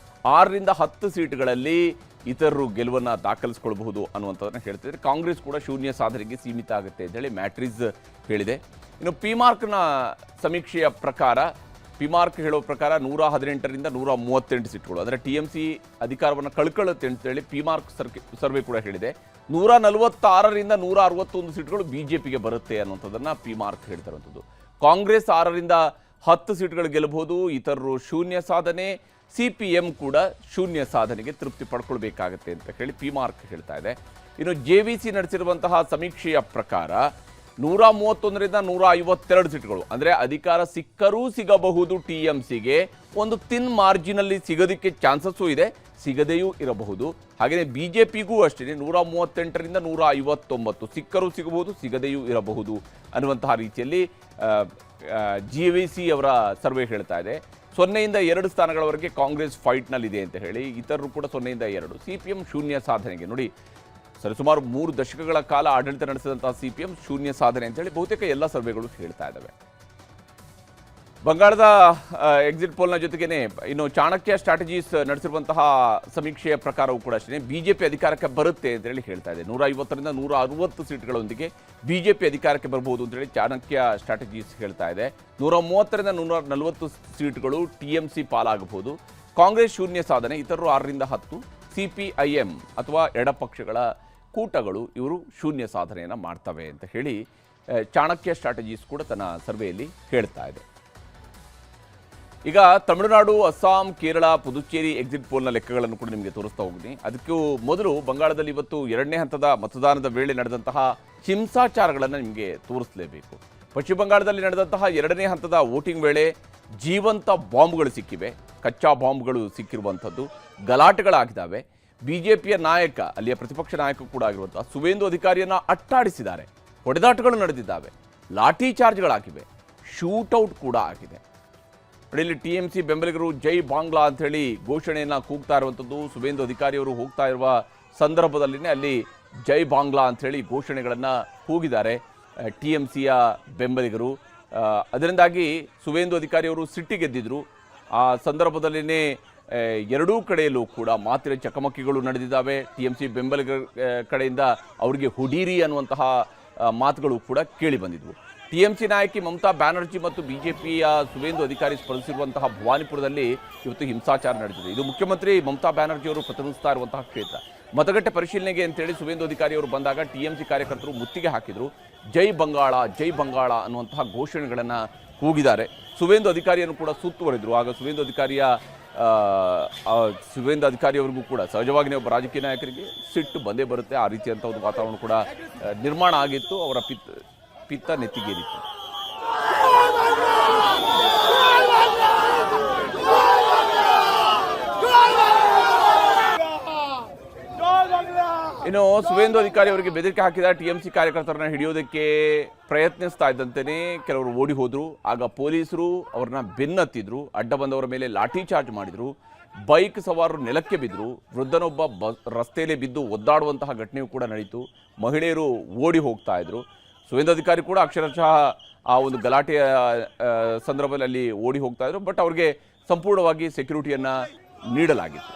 6ರಿಂದ 10 ಸೀಟ್ಗಳಲ್ಲಿ ಇತರರು ಗೆಲುವನ್ನು ದಾಖಲಿಸಿಕೊಳ್ಳಬಹುದು ಅನ್ನುವಂಥದ್ದನ್ನು ಹೇಳ್ತಿದ್ದಾರೆ. ಕಾಂಗ್ರೆಸ್ ಕೂಡ ಶೂನ್ಯ ಸಾಧನೆಗೆ ಸೀಮಿತ ಆಗುತ್ತೆ ಅಂತೇಳಿ ಮ್ಯಾಟ್ರಿಸ್ ಹೇಳಿದೆ. ಇನ್ನು ಪಿಮಾರ್ಕ್ನ ಸಮೀಕ್ಷೆಯ ಪ್ರಕಾರ, ಪಿಮಾರ್ಕ್ ಹೇಳೋ ಪ್ರಕಾರ 118ರಿಂದ 138 ಸೀಟ್ಗಳು, ಅಂದರೆ TMC ಅಧಿಕಾರವನ್ನು ಕಳ್ಕೊಳ್ಳುತ್ತೆ ಅಂತೇಳಿ ಪಿಮಾರ್ಕ್ ಸರ್ವೆ ಕೂಡ ಹೇಳಿದೆ. 146ರಿಂದ 161 ಸೀಟ್ಗಳು BJPಗೆ ಬರುತ್ತೆ ಅನ್ನುವಂಥದ್ದನ್ನು ಪಿಮಾರ್ಕ್ ಹೇಳ್ತಿರುವಂಥದ್ದು. ಕಾಂಗ್ರೆಸ್ 6ರಿಂದ 10 ಸೀಟ್ಗಳು ಗೆಲ್ಲಬಹುದು, ಇತರರು ಶೂನ್ಯ ಸಾಧನೆ, CPM ಕೂಡ ಶೂನ್ಯ ಸಾಧನೆಗೆ ತೃಪ್ತಿ ಪಡ್ಕೊಳ್ಬೇಕಾಗತ್ತೆ ಅಂತ ಹೇಳಿ ಪಿಮಾರ್ಕ್ ಹೇಳ್ತಾ ಇದೆ. ಇನ್ನು JVC ನಡೆಸಿರುವಂತಹ ಸಮೀಕ್ಷೆಯ ಪ್ರಕಾರ 131ರಿಂದ 152 ಸೀಟ್ಗಳು, ಅಂದರೆ ಅಧಿಕಾರ ಸಿಕ್ಕರೂ ಸಿಗಬಹುದು TMCಗೆ, ಒಂದು ತಿನ್ ಮಾರ್ಜಿನಲ್ಲಿ ಸಿಗೋದಕ್ಕೆ ಚಾನ್ಸಸ್ಸು ಇದೆ, ಸಿಗದೆಯೂ ಇರಬಹುದು. ಹಾಗೆಯೇ BJPಗೂ ಅಷ್ಟೇ 138ರಿಂದ 159 ಸಿಕ್ಕರೂ ಸಿಗಬಹುದು, ಸಿಗದೆಯೂ ಇರಬಹುದು ಅನ್ನುವಂತಹ ರೀತಿಯಲ್ಲಿ JVC ಅವರ ಸರ್ವೆ ಹೇಳ್ತಾ ಇದೆ. 0ಯಿಂದ 2 ಸ್ಥಾನಗಳವರೆಗೆ ಕಾಂಗ್ರೆಸ್ ಫೈಟ್ನಲ್ಲಿದೆ ಅಂತ ಹೇಳಿ, ಇತರರು ಕೂಡ 0ಯಿಂದ 2. CPM ಶೂನ್ಯ ಸಾಧನೆಗೆ, ನೋಡಿ ಸರಿಸುಮಾರು 3 ದಶಕಗಳ ಕಾಲ ಆಡಳಿತ ನಡೆಸಿದಂತಹ CPM ಶೂನ್ಯ ಸಾಧನೆ ಅಂತೇಳಿ ಬಹುತೇಕ ಎಲ್ಲ ಸರ್ವೆಗಳು ಹೇಳ್ತಾ ಇದ್ದಾವೆ. ಬಂಗಾಳದ ಎಕ್ಸಿಟ್ ಪೋಲ್ನ ಜೊತೆಗೇನೆ ಇನ್ನು ಚಾಣಕ್ಯ ಸ್ಟ್ರಾಟಜೀಸ್ ನಡೆಸಿರುವಂತಹ ಸಮೀಕ್ಷೆಯ ಪ್ರಕಾರವೂ ಕೂಡ ಅಷ್ಟೇ BJP ಅಧಿಕಾರಕ್ಕೆ ಬರುತ್ತೆ ಅಂತೇಳಿ ಹೇಳ್ತಾ ಇದೆ. 150ರಿಂದ 160 ಸೀಟ್ಗಳೊಂದಿಗೆ BJP ಅಧಿಕಾರಕ್ಕೆ ಬರಬಹುದು ಅಂತೇಳಿ ಚಾಣಕ್ಯ ಸ್ಟ್ರಾಟಜೀಸ್ ಹೇಳ್ತಾ ಇದೆ. 130ರಿಂದ 140 ಸೀಟ್ಗಳು TMC ಪಾಲಾಗಬಹುದು. ಕಾಂಗ್ರೆಸ್ ಶೂನ್ಯ ಸಾಧನೆ, ಇತರರು 6ರಿಂದ 10. CPIM ಅಥವಾ ಎಡಪಕ್ಷಗಳ ಕೂಟಗಳು ಇವರು ಶೂನ್ಯ ಸಾಧನೆಯನ್ನು ಮಾಡ್ತವೆ ಅಂತ ಹೇಳಿ ಚಾಣಕ್ಯ ಸ್ಟ್ರಾಟಜೀಸ್ ಕೂಡ ತನ್ನ ಸರ್ವೆಯಲ್ಲಿ ಹೇಳ್ತಾ ಇದೆ. ಈಗ ತಮಿಳುನಾಡು, ಅಸ್ಸಾಂ, ಕೇರಳ, ಪುದುಚೇರಿ ಎಕ್ಸಿಟ್ ಪೋಲ್ನ ಲೆಕ್ಕಗಳನ್ನು ಕೂಡ ನಿಮಗೆ ತೋರಿಸ್ತಾ ಹೋಗ್ತೀನಿ. ಅದಕ್ಕೂ ಮೊದಲು ಬಂಗಾಳದಲ್ಲಿ ಇವತ್ತು ಎರಡನೇ ಹಂತದ ಮತದಾನದ ವೇಳೆ ನಡೆದಂತಹ ಹಿಂಸಾಚಾರಗಳನ್ನು ನಿಮಗೆ ತೋರಿಸಲೇಬೇಕು. ಪಶ್ಚಿಮ ಬಂಗಾಳದಲ್ಲಿ ನಡೆದಂತಹ ಎರಡನೇ ಹಂತದ ವೋಟಿಂಗ್ ವೇಳೆ ಜೀವಂತ ಬಾಂಬ್ಗಳು ಸಿಕ್ಕಿವೆ, ಕಚ್ಚಾ ಬಾಂಬ್ಗಳು ಸಿಕ್ಕಿರುವಂಥದ್ದು, ಗಲಾಟೆಗಳಾಗಿದ್ದಾವೆ. BJPಯ ನಾಯಕ, ಅಲ್ಲಿಯ ಪ್ರತಿಪಕ್ಷ ನಾಯಕ ಕೂಡ ಆಗಿರುವಂಥ ಸುವೇಂದು ಅಧಿಕಾರಿಯನ್ನು ಅಟ್ಟಾಡಿಸಿದ್ದಾರೆ, ಹೊಡೆದಾಟಗಳು ನಡೆದಿದ್ದಾವೆ, ಲಾಠಿ ಚಾರ್ಜ್ಗಳಾಗಿವೆ, ಶೂಟೌಟ್ ಕೂಡ ಆಗಿದೆ. ಇಲ್ಲಿ TMC ಬೆಂಬಲಿಗರು ಜೈ ಬಾಂಗ್ಲಾ ಅಂಥೇಳಿ ಘೋಷಣೆಯನ್ನು ಕೂಗ್ತಾ ಇರುವಂಥದ್ದು. ಸುವೇಂದು ಅಧಿಕಾರಿಯವರು ಹೋಗ್ತಾ ಇರುವ ಸಂದರ್ಭದಲ್ಲಿನೇ ಅಲ್ಲಿ ಜೈ ಬಾಂಗ್ಲಾ ಅಂಥೇಳಿ ಘೋಷಣೆಗಳನ್ನು ಕೂಗಿದ್ದಾರೆ TMCಯ ಬೆಂಬಲಿಗರು. ಅದರಿಂದಾಗಿ ಸುವೇಂದು ಅಧಿಕಾರಿಯವರು ಸಿಟ್ಟಿಗೆದ್ದಿದ್ರು. ಆ ಸಂದರ್ಭದಲ್ಲಿನೇ ಎರಡೂ ಕಡೆಯಲ್ಲೂ ಕೂಡ ಮಾತಿನ ಚಕಮಕಿಗಳು ನಡೆದಿದ್ದಾವೆ. TMC ಬೆಂಬಲಿಗರ ಕಡೆಯಿಂದ ಅವರಿಗೆ ಹುಡೀರಿ ಅನ್ನುವಂತಹ ಮಾತುಗಳು ಕೂಡ ಕೇಳಿ ಬಂದಿದ್ವು. TMC ನಾಯಕಿ ಮಮತಾ ಬ್ಯಾನರ್ಜಿ ಮತ್ತು BJPಯ ಸುವೇಂದು ಅಧಿಕಾರಿ ಸ್ಪರ್ಧಿಸಿರುವಂತಹ ಭವಾನಿಪುರದಲ್ಲಿ ಇವತ್ತು ಹಿಂಸಾಚಾರ ನಡೆದಿದೆ. ಇದು ಮುಖ್ಯಮಂತ್ರಿ ಮಮತಾ ಬ್ಯಾನರ್ಜಿ ಅವರು ಪ್ರತಿನಿಧಿಸ್ತಾ ಇರುವಂತಹ ಕ್ಷೇತ್ರ. ಮತಗಟ್ಟೆ ಪರಿಶೀಲನೆಗೆ ಅಂತೇಳಿ ಸುವೇಂದು ಅಧಿಕಾರಿ ಅವರು ಬಂದಾಗ TMC ಕಾರ್ಯಕರ್ತರು ಮುತ್ತಿಗೆ ಹಾಕಿದರು. ಜೈ ಬಂಗಾಳ, ಜೈ ಬಂಗಾಳ ಅನ್ನುವಂತಹ ಘೋಷಣೆಗಳನ್ನು ಕೂಗಿದ್ದಾರೆ. ಸುವೇಂದು ಅಧಿಕಾರಿಯನ್ನು ಕೂಡ ಸುತ್ತುವರಿದ್ರು. ಆಗ ಸುವೇಂದು ಅಧಿಕಾರಿಯ ಸುವೇಂದ್ರ ಅಧಿಕಾರಿ ಅವರಿಗೂ ಕೂಡ ಸಹಜವಾಗಿ ಒಬ್ಬ ರಾಜಕೀಯ ನಾಯಕರಿಗೆ ಸಿಟ್ಟು ಬಂದೇ ಬರುತ್ತೆ. ಆ ರೀತಿಯಂಥ ಒಂದು ವಾತಾವರಣ ಕೂಡ ನಿರ್ಮಾಣ ಆಗಿತ್ತು. ಅವರ ಪಿತ್ತ ನೆತ್ತಿಗೇರಿತ್ತು. ಇನ್ನು ಸುವೇಂದ್ರ ಅಧಿಕಾರಿ ಅವರಿಗೆ ಬೆದರಿಕೆ ಹಾಕಿದ ಟಿಎಂಸಿ ಕಾರ್ಯಕರ್ತರನ್ನ ಹಿಡಿಯೋದಕ್ಕೆ ಪ್ರಯತ್ನಿಸ್ತಾ ಇದ್ದಂತೆಯೇ ಕೆಲವರು ಓಡಿ ಹೋದ್ರು. ಆಗ ಪೊಲೀಸರು ಅವ್ರನ್ನ ಬೆನ್ನತ್ತಿದ್ರು, ಅಡ್ಡ ಬಂದವರ ಮೇಲೆ ಲಾಠಿ ಚಾರ್ಜ್ ಮಾಡಿದ್ರು, ಬೈಕ್ ಸವಾರರು ನೆಲಕ್ಕೆ ಬಿದ್ದರು, ವೃದ್ಧನೊಬ್ಬ ರಸ್ತೆಯಲ್ಲಿ ಬಿದ್ದು ಒದ್ದಾಡುವಂತಹ ಘಟನೆಯೂ ಕೂಡ ನಡೀತು. ಮಹಿಳೆಯರು ಓಡಿ ಹೋಗ್ತಾ ಇದ್ರು. ಸುವೇಂದ್ರ ಅಧಿಕಾರಿ ಕೂಡ ಅಕ್ಷರಶಃ ಆ ಒಂದು ಗಲಾಟೆಯ ಸಂದರ್ಭದಲ್ಲಿ ಅಲ್ಲಿ ಓಡಿ ಹೋಗ್ತಾ ಇದ್ರು. ಬಟ್ ಅವ್ರಿಗೆ ಸಂಪೂರ್ಣವಾಗಿ ಸೆಕ್ಯೂರಿಟಿಯನ್ನ ನೀಡಲಾಗಿತ್ತು.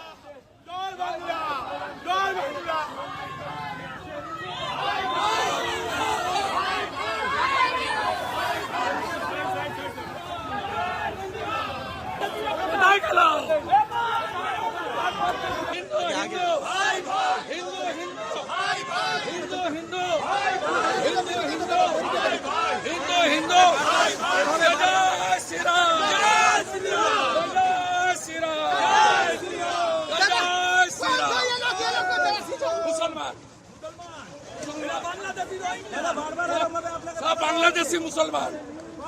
बांग्लादेशी मुसलमान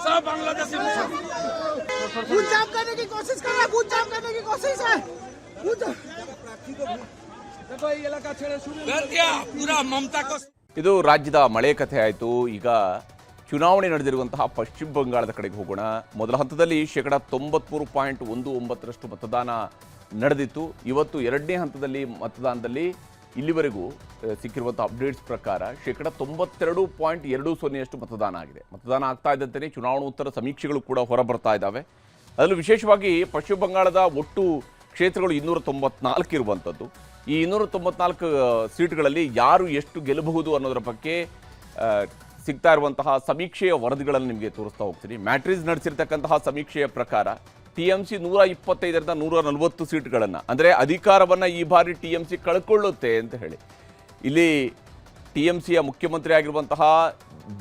सब बांग्लादेशी मुसलमान बूथ जाम करने की कोशिश कर रहा है, बूथ जाम करने की कोशिश है। देखो ये इलाका छेड़े शुरू कर दिया पूरा ममता को. ಇದು ರಾಜ್ಯದ ಮಳೆ ಕಥೆ ಆಯಿತು. ಈಗ ಚುನಾವಣೆ ನಡೆದಿರುವಂತಹ ಪಶ್ಚಿಮ ಬಂಗಾಳದ ಕಡೆಗೆ ಹೋಗೋಣ. ಮೊದಲ ಹಂತದಲ್ಲಿ 93.19% ಮತದಾನ ನಡೆದಿತ್ತು. ಇವತ್ತು ಎರಡನೇ ಹಂತದಲ್ಲಿ ಮತದಾನದಲ್ಲಿ ಇಲ್ಲಿವರೆಗೂ ಸಿಕ್ಕಿರುವಂಥ ಅಪ್ಡೇಟ್ಸ್ ಪ್ರಕಾರ 92.20% ಮತದಾನ ಆಗಿದೆ. ಮತದಾನ ಆಗ್ತಾ ಇದ್ದಂತೆಯೇ ಚುನಾವಣೋತ್ತರ ಸಮೀಕ್ಷೆಗಳು ಕೂಡ ಹೊರಬರ್ತಾ ಇದ್ದಾವೆ. ಅದರಲ್ಲೂ ವಿಶೇಷವಾಗಿ ಪಶ್ಚಿಮ ಬಂಗಾಳದ ಒಟ್ಟು ಕ್ಷೇತ್ರಗಳು 294 ಇರುವಂಥದ್ದು. ಈ 294 ಸೀಟ್ಗಳಲ್ಲಿ ಯಾರು ಎಷ್ಟು ಗೆಲ್ಲಬಹುದು ಅನ್ನೋದರ ಬಗ್ಗೆ ಸಿಗ್ತಾ ಇರುವಂತಹ ಸಮೀಕ್ಷೆಯ ವರದಿಗಳನ್ನು ನಿಮಗೆ ತೋರಿಸ್ತಾ ಹೋಗ್ತೀನಿ. ಮ್ಯಾಟ್ರಿಸ್ ನಡೆಸಿರ್ತಕ್ಕಂತಹ ಸಮೀಕ್ಷೆಯ ಪ್ರಕಾರ ಟಿಎಂಸಿ 125ರಿಂದ 140 ಸೀಟ್ಗಳನ್ನು, ಅಂದರೆ ಅಧಿಕಾರವನ್ನು ಈ ಬಾರಿ ಟಿಎಂಸಿ ಕಳ್ಕೊಳ್ಳುತ್ತೆ ಅಂತ ಹೇಳಿ. ಇಲ್ಲಿ ಟಿಎಂಸಿಯ ಮುಖ್ಯಮಂತ್ರಿ ಆಗಿರುವಂತಹ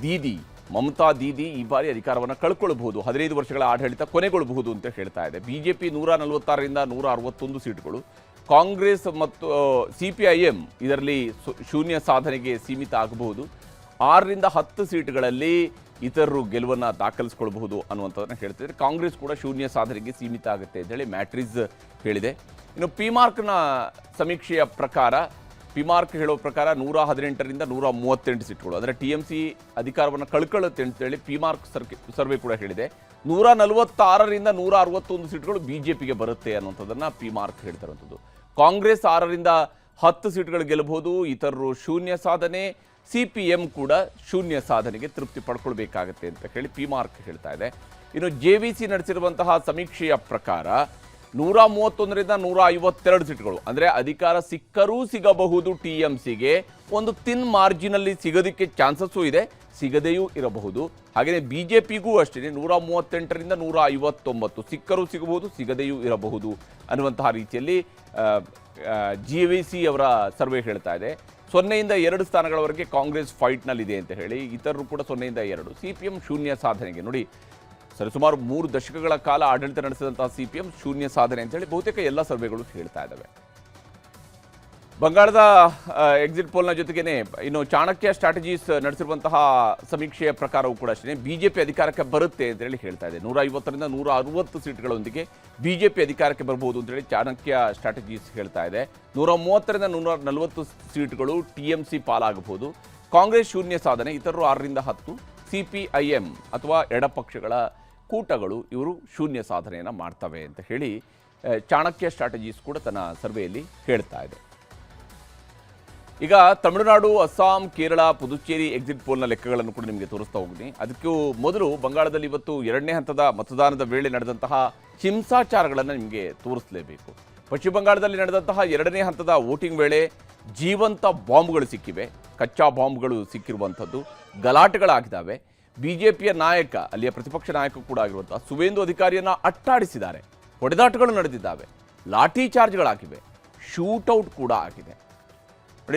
ದೀದಿ ಮಮತಾ ದೀದಿ ಈ ಬಾರಿ ಅಧಿಕಾರವನ್ನು ಕಳ್ಕೊಳ್ಬಹುದು, 15 ವರ್ಷಗಳ ಆಡಳಿತ ಕೊನೆಗೊಳ್ಳಬಹುದು ಅಂತ ಹೇಳ್ತಾ ಇದೆ. ಬಿಜೆಪಿ 146ರಿಂದ 161 ಸೀಟ್ಗಳು, ಕಾಂಗ್ರೆಸ್ ಮತ್ತು CPIM ಇದರಲ್ಲಿ ಶೂನ್ಯ ಸಾಧನೆಗೆ ಸೀಮಿತ ಆಗಬಹುದು. 6ರಿಂದ 10 ಸೀಟ್ಗಳಲ್ಲಿ ಇತರರು ಗೆಲುವನ್ನು ದಾಖಲಿಸಿಕೊಳ್ಳಬಹುದು ಅನ್ನುವಂಥದ್ದನ್ನು ಹೇಳ್ತಿದ್ದಾರೆ. ಕಾಂಗ್ರೆಸ್ ಕೂಡ ಶೂನ್ಯ ಸಾಧನೆಗೆ ಸೀಮಿತ ಆಗುತ್ತೆ ಅಂತೇಳಿ ಮ್ಯಾಟ್ರಿಸ್ ಹೇಳಿದೆ. ಇನ್ನು ಪಿಮಾರ್ಕ್ನ ಸಮೀಕ್ಷೆಯ ಪ್ರಕಾರ, ಪಿಮಾರ್ಕ್ ಹೇಳೋ ಪ್ರಕಾರ 118ರಿಂದ 138 ಸೀಟ್ಗಳು, ಅಂದರೆ ಟಿಎಂಸಿ ಅಧಿಕಾರವನ್ನು ಕಳ್ಕೊಳ್ಳುತ್ತೆ ಅಂತೇಳಿ ಪಿಮಾರ್ಕ್ ಸರ್ವೆ ಕೂಡ ಹೇಳಿದೆ. 146ರಿಂದ 161 ಸೀಟ್ಗಳು ಬಿಜೆಪಿಗೆ ಬರುತ್ತೆ ಅನ್ನುವಂಥದ್ದನ್ನು ಪಿಮಾರ್ಕ್ ಹೇಳ್ತಿರುವಂಥದ್ದು. ಕಾಂಗ್ರೆಸ್ 6ರಿಂದ 10 ಸೀಟ್ಗಳು ಗೆಲ್ಲಬಹುದು, ಇತರರು ಶೂನ್ಯ ಸಾಧನೆ, CPM ಕೂಡ ಶೂನ್ಯ ಸಾಧನೆಗೆ ತೃಪ್ತಿ ಪಡ್ಕೊಳ್ಬೇಕಾಗತ್ತೆ ಅಂತ ಹೇಳಿ ಪಿಮಾರ್ಕ್ ಹೇಳ್ತಾ ಇದೆ. ಇನ್ನು JVC ನಡೆಸಿರುವಂತಹ ಸಮೀಕ್ಷೆಯ ಪ್ರಕಾರ 131ರಿಂದ 152 ಸೀಟ್ಗಳು, ಅಂದರೆ ಅಧಿಕಾರ ಸಿಕ್ಕರೂ ಸಿಗಬಹುದು ಟಿಎಂಸಿಗೆ, ಒಂದು ತಿನ್ ಮಾರ್ಜಿನಲ್ಲಿ ಸಿಗೋದಕ್ಕೆ ಚಾನ್ಸಸ್ಸು ಇದೆ, ಸಿಗದೆಯೂ ಇರಬಹುದು. ಹಾಗೆಯೇ ಬಿಜೆಪಿಗೂ ಅಷ್ಟೇ 138ರಿಂದ 159 ಸಿಕ್ಕರೂ ಸಿಗಬಹುದು, ಸಿಗದೆಯೂ ಇರಬಹುದು ಅನ್ನುವಂತಹ ರೀತಿಯಲ್ಲಿ JVC ಅವರ ಸರ್ವೆ ಹೇಳ್ತಾ ಇದೆ. 0ಯಿಂದ 2 ಸ್ಥಾನಗಳವರೆಗೆ ಕಾಂಗ್ರೆಸ್ ಫೈಟ್ನಲ್ಲಿದೆ ಅಂತ ಹೇಳಿ, ಇತರರು ಕೂಡ 0ಯಿಂದ 2. CPM ಶೂನ್ಯ ಸಾಧನೆಗೆ, ನೋಡಿ ಸರಿಸುಮಾರು 3 ದಶಕಗಳ ಕಾಲ ಆಡಳಿತ ನಡೆಸಿದಂತಹ CPM ಶೂನ್ಯ ಸಾಧನೆ ಅಂತೇಳಿ ಬಹುತೇಕ ಎಲ್ಲ ಸರ್ವೆಗಳು ಹೇಳ್ತಾ ಇದ್ದಾವೆ. ಬಂಗಾಳದ ಎಕ್ಸಿಟ್ ಪೋಲ್ನ ಜೊತೆಗೇನೆ ಇನ್ನು ಚಾಣಕ್ಯ ಸ್ಟ್ರಾಟಜೀಸ್ ನಡೆಸಿರುವಂತಹ ಸಮೀಕ್ಷೆಯ ಪ್ರಕಾರವೂ ಕೂಡ ಅಷ್ಟೇ ಬಿಜೆಪಿ ಅಧಿಕಾರಕ್ಕೆ ಬರುತ್ತೆ ಅಂತೇಳಿ ಹೇಳ್ತಾ ಇದೆ. 150ರಿಂದ 160 ಸೀಟ್ಗಳೊಂದಿಗೆ ಬಿಜೆಪಿ ಅಧಿಕಾರಕ್ಕೆ ಬರಬಹುದು ಅಂತೇಳಿ ಚಾಣಕ್ಯ ಸ್ಟ್ರಾಟಜೀಸ್ ಹೇಳ್ತಾ ಇದೆ. 130ರಿಂದ 140 ಸೀಟ್ಗಳು ಟಿಎಂಸಿ ಪಾಲಾಗಬಹುದು. ಕಾಂಗ್ರೆಸ್ ಶೂನ್ಯ ಸಾಧನೆ, ಇತರರು 6ರಿಂದ 10. CPIM ಅಥವಾ ಎಡಪಕ್ಷಗಳ ಕೂಟಗಳು ಇವರು ಶೂನ್ಯ ಸಾಧನೆಯನ್ನು ಮಾಡ್ತವೆ ಅಂತ ಹೇಳಿ ಚಾಣಕ್ಯ ಸ್ಟ್ರಾಟಜೀಸ್ ಕೂಡ ತನ್ನ ಸರ್ವೆಯಲ್ಲಿ ಹೇಳ್ತಾ ಇದೆ. ಈಗ ತಮಿಳುನಾಡು, ಅಸ್ಸಾಂ, ಕೇರಳ, ಪುದುಚೇರಿ ಎಕ್ಸಿಟ್ ಪೋಲ್ನ ಲೆಕ್ಕಗಳನ್ನು ಕೂಡ ನಿಮಗೆ ತೋರಿಸ್ತಾ ಹೋಗ್ತೀನಿ. ಅದಕ್ಕೂ ಮೊದಲು ಬಂಗಾಳದಲ್ಲಿ ಇವತ್ತು 2ನೇ ಹಂತದ ಮತದಾನದ ವೇಳೆ ನಡೆದಂತಹ ಹಿಂಸಾಚಾರಗಳನ್ನು ನಿಮಗೆ ತೋರಿಸಲೇಬೇಕು. ಪಶ್ಚಿಮ ಬಂಗಾಳದಲ್ಲಿ ನಡೆದಂತಹ 2ನೇ ಹಂತದ ವೋಟಿಂಗ್ ವೇಳೆ ಜೀವಂತ ಬಾಂಬ್ಗಳು ಸಿಕ್ಕಿವೆ, ಕಚ್ಚಾ ಬಾಂಬ್ಗಳು ಸಿಕ್ಕಿರುವಂಥದ್ದು, ಗಲಾಟೆಗಳಾಗಿದ್ದಾವೆ. ಬಿಜೆಪಿಯ ನಾಯಕ, ಅಲ್ಲಿಯ ಪ್ರತಿಪಕ್ಷ ನಾಯಕ ಕೂಡ ಆಗಿರುವಂತಹ ಸುವೇಂದು ಅಧಿಕಾರಿಯನ್ನು ಅಟ್ಟಾಡಿಸಿದ್ದಾರೆ, ಹೊಡೆದಾಟಗಳು ನಡೆದಿದ್ದಾವೆ, ಲಾಠಿ ಚಾರ್ಜ್ಗಳಾಗಿವೆ, ಶೂಟೌಟ್ ಕೂಡ ಆಗಿದೆ.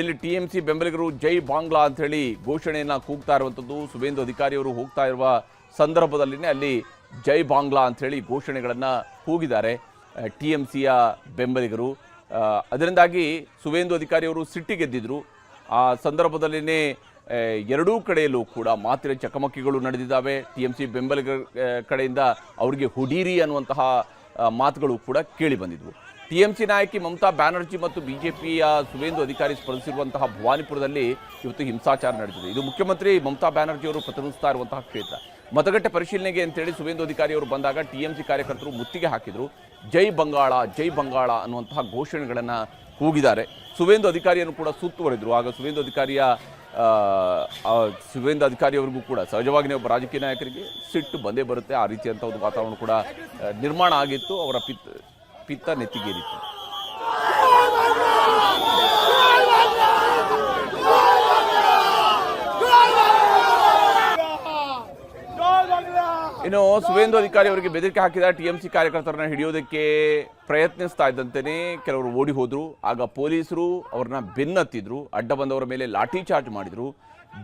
ಇಲ್ಲಿ ಟಿಎಂಸಿ ಬೆಂಬಲಿಗರು ಜೈ ಬಾಂಗ್ಲಾ ಅಂತ ಹೇಳಿ ಘೋಷಣೆಯನ್ನು ಕೂಗ್ತಾ ಇರುವಂಥದ್ದು. ಸುವೇಂದು ಅಧಿಕಾರಿಯವರು ಹೋಗ್ತಾ ಇರುವ ಸಂದರ್ಭದಲ್ಲಿನೇ ಅಲ್ಲಿ ಜೈ ಬಾಂಗ್ಲಾ ಅಂತ ಹೇಳಿ ಘೋಷಣೆಗಳನ್ನು ಕೂಗಿದ್ದಾರೆ. TMCಯ ಬೆಂಬಲಿಗರು. ಅದರಿಂದಾಗಿ ಸುವೇಂದು ಅಧಿಕಾರಿ ಅವರು ಸಿಟ್ಟಿಗೆದ್ದಿದ್ರು. ಆ ಸಂದರ್ಭದಲ್ಲಿನೇ ಎರಡೂ ಕಡೆಯಲ್ಲೂ ಕೂಡ ಮಾತಿನ ಚಕಮಕಿಗಳು ನಡೆದಿದ್ದಾವೆ. TMC ಬೆಂಬಲಿಗರ ಕಡೆಯಿಂದ ಅವರಿಗೆ ಹುಡೀರಿ ಅನ್ನುವಂತಹ ಮಾತುಗಳು ಕೂಡ ಕೇಳಿ ಬಂದಿದ್ವು. TMC ನಾಯಕಿ ಮಮತಾ ಬ್ಯಾನರ್ಜಿ ಮತ್ತು BJPಯ ಸುವೇಂದು ಅಧಿಕಾರಿ ಸ್ಪರ್ಧಿಸಿರುವಂತಹ ಭವಾನಿಪುರದಲ್ಲಿ ಇವತ್ತು ಹಿಂಸಾಚಾರ ನಡೆದಿದೆ. ಇದು ಮುಖ್ಯಮಂತ್ರಿ ಮಮತಾ ಬ್ಯಾನರ್ಜಿ ಅವರು ಪ್ರತಿನಿಧಿಸ್ತಾ ಇರುವಂತಹ ಕ್ಷೇತ್ರ. ಮತಗಟ್ಟೆ ಪರಿಶೀಲನೆಗೆ ಅಂತೇಳಿ ಸುವೇಂದು ಅಧಿಕಾರಿ ಅವರು ಬಂದಾಗ TMC ಕಾರ್ಯಕರ್ತರು ಮುತ್ತಿಗೆ ಹಾಕಿದ್ರು. ಜೈ ಬಂಗಾಳ ಜೈ ಬಂಗಾಳ ಅನ್ನುವಂತಹ ಘೋಷಣೆಗಳನ್ನು ಕೂಗಿದ್ದಾರೆ. ಸುವೇಂದು ಅಧಿಕಾರಿಯನ್ನು ಕೂಡ ಸುತ್ತುವರೆದ್ರು. ಆಗ ಸುವೇಂದು ಅಧಿಕಾರಿಯವರಿಗೂ ಕೂಡ ಸಹಜವಾಗಿ ಒಬ್ಬ ರಾಜಕೀಯ ನಾಯಕರಿಗೆ ಸಿಟ್ಟು ಬಂದೇ ಬರುತ್ತೆ. ಆ ರೀತಿಯಂಥ ಒಂದು ವಾತಾವರಣ ಕೂಡ ನಿರ್ಮಾಣ ಆಗಿತ್ತು. ಅವರ ಪಿತ್ತ ನೆತ್ತಿಗೇರಿತ್ತು. ಇನ್ನು ಸುವೇಂದು ಅಧಿಕಾರಿ ಅವರಿಗೆ ಬೆದರಿಕೆ ಹಾಕಿದ TMC ಕಾರ್ಯಕರ್ತರನ್ನ ಹಿಡಿಯೋದಕ್ಕೆ ಪ್ರಯತ್ನಿಸ್ತಾ ಇದ್ದಂತೆಯೇ ಕೆಲವರು ಓಡಿ ಹೋದ್ರು. ಆಗ ಪೊಲೀಸರು ಅವ್ರನ್ನ ಬೆನ್ನತ್ತಿದ್ರು. ಅಡ್ಡ ಬಂದವರ ಮೇಲೆ ಲಾಠಿ ಚಾರ್ಜ್ ಮಾಡಿದ್ರು.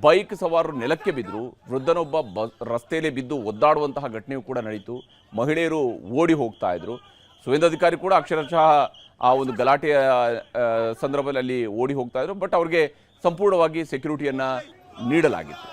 ಬೈಕ್ ಸವಾರರು ನೆಲಕ್ಕೆ ಬಿದ್ದರು. ವೃದ್ಧನೊಬ್ಬ ರಸ್ತೆಯಲ್ಲಿ ಬಿದ್ದು ಒದ್ದಾಡುವಂತಹ ಘಟನೆಯೂ ಕೂಡ ನಡೀತು. ಮಹಿಳೆಯರು ಓಡಿ ಹೋಗ್ತಾ ಇದ್ರು. ಸುವೇಂದು ಅಧಿಕಾರಿ ಕೂಡ ಅಕ್ಷರಶಃ ಆ ಒಂದು ಗಲಾಟೆಯ ಸಂದರ್ಭದಲ್ಲಿ ಅಲ್ಲಿ ಓಡಿ ಹೋಗ್ತಾ ಇದ್ರು. ಬಟ್ ಅವ್ರಿಗೆ ಸಂಪೂರ್ಣವಾಗಿ ಸೆಕ್ಯೂರಿಟಿಯನ್ನ ನೀಡಲಾಗಿತ್ತು.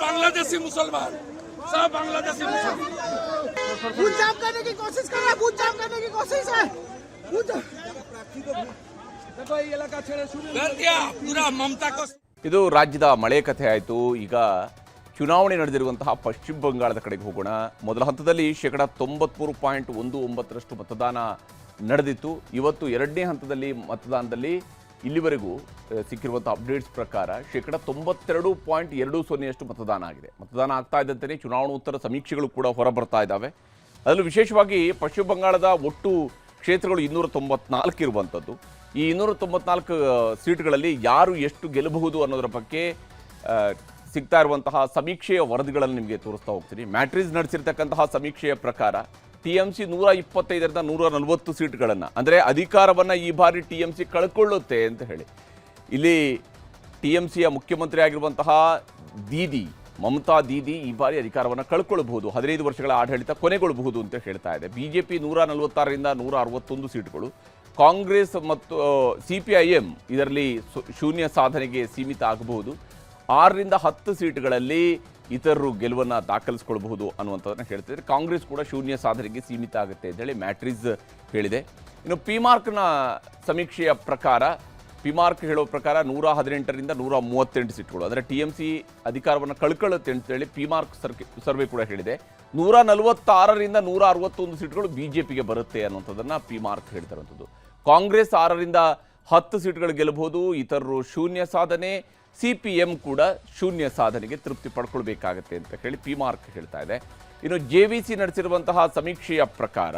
बांग्लादेशी मुसलमान सब बांग्लादेशी मुसलमान बूथ जाम करने की कोशिश कर रहा है. बूथ जाम करने की कोशिश है. देखो ये इलाका छेड़े शुरू कर दिया पूरा ममता को. ಇದು ರಾಜ್ಯದ ಮಳೆ ಕಥೆ ಆಯಿತು. ಈಗ ಚುನಾವಣೆ ನಡೆದಿರುವಂತಹ ಪಶ್ಚಿಮ ಬಂಗಾಳದ ಕಡೆಗೆ ಹೋಗೋಣ. ಮೊದಲ ಹಂತದಲ್ಲಿ 93.19% ಮತದಾನ ನಡೆದಿತ್ತು. ಇವತ್ತು ಎರಡನೇ ಹಂತದಲ್ಲಿ ಮತದಾನದಲ್ಲಿ ಇಲ್ಲಿವರೆಗೂ ಸಿಕ್ಕಿರುವಂಥ ಅಪ್ಡೇಟ್ಸ್ ಪ್ರಕಾರ 92.20% ಮತದಾನ ಆಗಿದೆ. ಮತದಾನ ಆಗ್ತಾ ಇದ್ದಂತೆಯೇ ಚುನಾವಣೋತ್ತರ ಸಮೀಕ್ಷೆಗಳು ಕೂಡ ಹೊರಬರ್ತಾ ಇದ್ದಾವೆ. ಅದರಲ್ಲೂ ವಿಶೇಷವಾಗಿ ಪಶ್ಚಿಮ ಬಂಗಾಳದ ಒಟ್ಟು ಕ್ಷೇತ್ರಗಳು 294 ಇರುವಂಥದ್ದು. ಈ 294 ಸೀಟ್ಗಳಲ್ಲಿ ಯಾರು ಎಷ್ಟು ಗೆಲ್ಲಬಹುದು ಅನ್ನೋದರ ಬಗ್ಗೆ ಸಿಗ್ತಾ ಇರುವಂತಹ ಸಮೀಕ್ಷೆಯ ವರದಿಗಳನ್ನು ನಿಮಗೆ ತೋರಿಸ್ತಾ ಹೋಗ್ತೀನಿ. ಮ್ಯಾಟ್ರಿಸ್ ನಡೆಸಿರ್ತಕ್ಕಂತಹ ಸಮೀಕ್ಷೆಯ ಪ್ರಕಾರ TMC 125ರಿಂದ 140 ಸೀಟ್ಗಳನ್ನು, ಅಂದರೆ ಅಧಿಕಾರವನ್ನು ಈ ಬಾರಿ TMC ಕಳ್ಕೊಳ್ಳುತ್ತೆ ಅಂತ ಹೇಳಿ. ಇಲ್ಲಿ TMCಯ ಮುಖ್ಯಮಂತ್ರಿ ಆಗಿರುವಂತಹ ಮಮತಾ ದೀದಿ ಈ ಬಾರಿ ಅಧಿಕಾರವನ್ನು ಕಳ್ಕೊಳ್ಬಹುದು. 15 ವರ್ಷಗಳ ಆಡಳಿತ ಕೊನೆಗೊಳ್ಳಬಹುದು ಅಂತ ಹೇಳ್ತಾ ಇದೆ. BJP 146ರಿಂದ 161 ಸೀಟ್ಗಳು, ಕಾಂಗ್ರೆಸ್ ಮತ್ತು CPIM ಇದರಲ್ಲಿ ಶೂನ್ಯ ಸಾಧನೆಗೆ ಸೀಮಿತ ಆಗಬಹುದು. 6ರಿಂದ 10 ಸೀಟ್ಗಳಲ್ಲಿ ಇತರರು ಗೆಲುವನ್ನು ದಾಖಲಿಸಿಕೊಳ್ಳಬಹುದು ಅನ್ನುವಂಥದ್ದನ್ನು ಹೇಳ್ತಿದ್ದಾರೆ. ಕಾಂಗ್ರೆಸ್ ಕೂಡ ಶೂನ್ಯ ಸಾಧನೆಗೆ ಸೀಮಿತ ಆಗುತ್ತೆ ಅಂತೇಳಿ ಮ್ಯಾಟ್ರಿಸ್ ಹೇಳಿದೆ. ಇನ್ನು ಪಿಮಾರ್ಕ್ನ ಸಮೀಕ್ಷೆಯ ಪ್ರಕಾರ, ಪಿಮಾರ್ಕ್ ಹೇಳೋ ಪ್ರಕಾರ 118ರಿಂದ 138 ಸೀಟ್ಗಳು, ಅಂದರೆ TMC ಅಧಿಕಾರವನ್ನು ಕಳ್ಕೊಳ್ಳುತ್ತೆ ಅಂತೇಳಿ ಪಿಮಾರ್ಕ್ ಸರ್ವೆ ಕೂಡ ಹೇಳಿದೆ. 146ರಿಂದ 161 ಸೀಟ್ಗಳು BJPಗೆ ಬರುತ್ತೆ ಅನ್ನುವಂಥದ್ದನ್ನು ಪಿಮಾರ್ಕ್ ಹೇಳ್ತಿರುವಂಥದ್ದು. ಕಾಂಗ್ರೆಸ್ 6ರಿಂದ 10 ಸೀಟ್ಗಳು ಗೆಲ್ಲಬಹುದು, ಇತರರು ಶೂನ್ಯ ಸಾಧನೆ, CPM ಕೂಡ ಶೂನ್ಯ ಸಾಧನೆಗೆ ತೃಪ್ತಿ ಪಡ್ಕೊಳ್ಬೇಕಾಗತ್ತೆ ಅಂತ ಹೇಳಿ ಪಿಮಾರ್ಕ್ ಹೇಳ್ತಾ ಇದೆ. ಇನ್ನು JVC ನಡೆಸಿರುವಂತಹ ಸಮೀಕ್ಷೆಯ ಪ್ರಕಾರ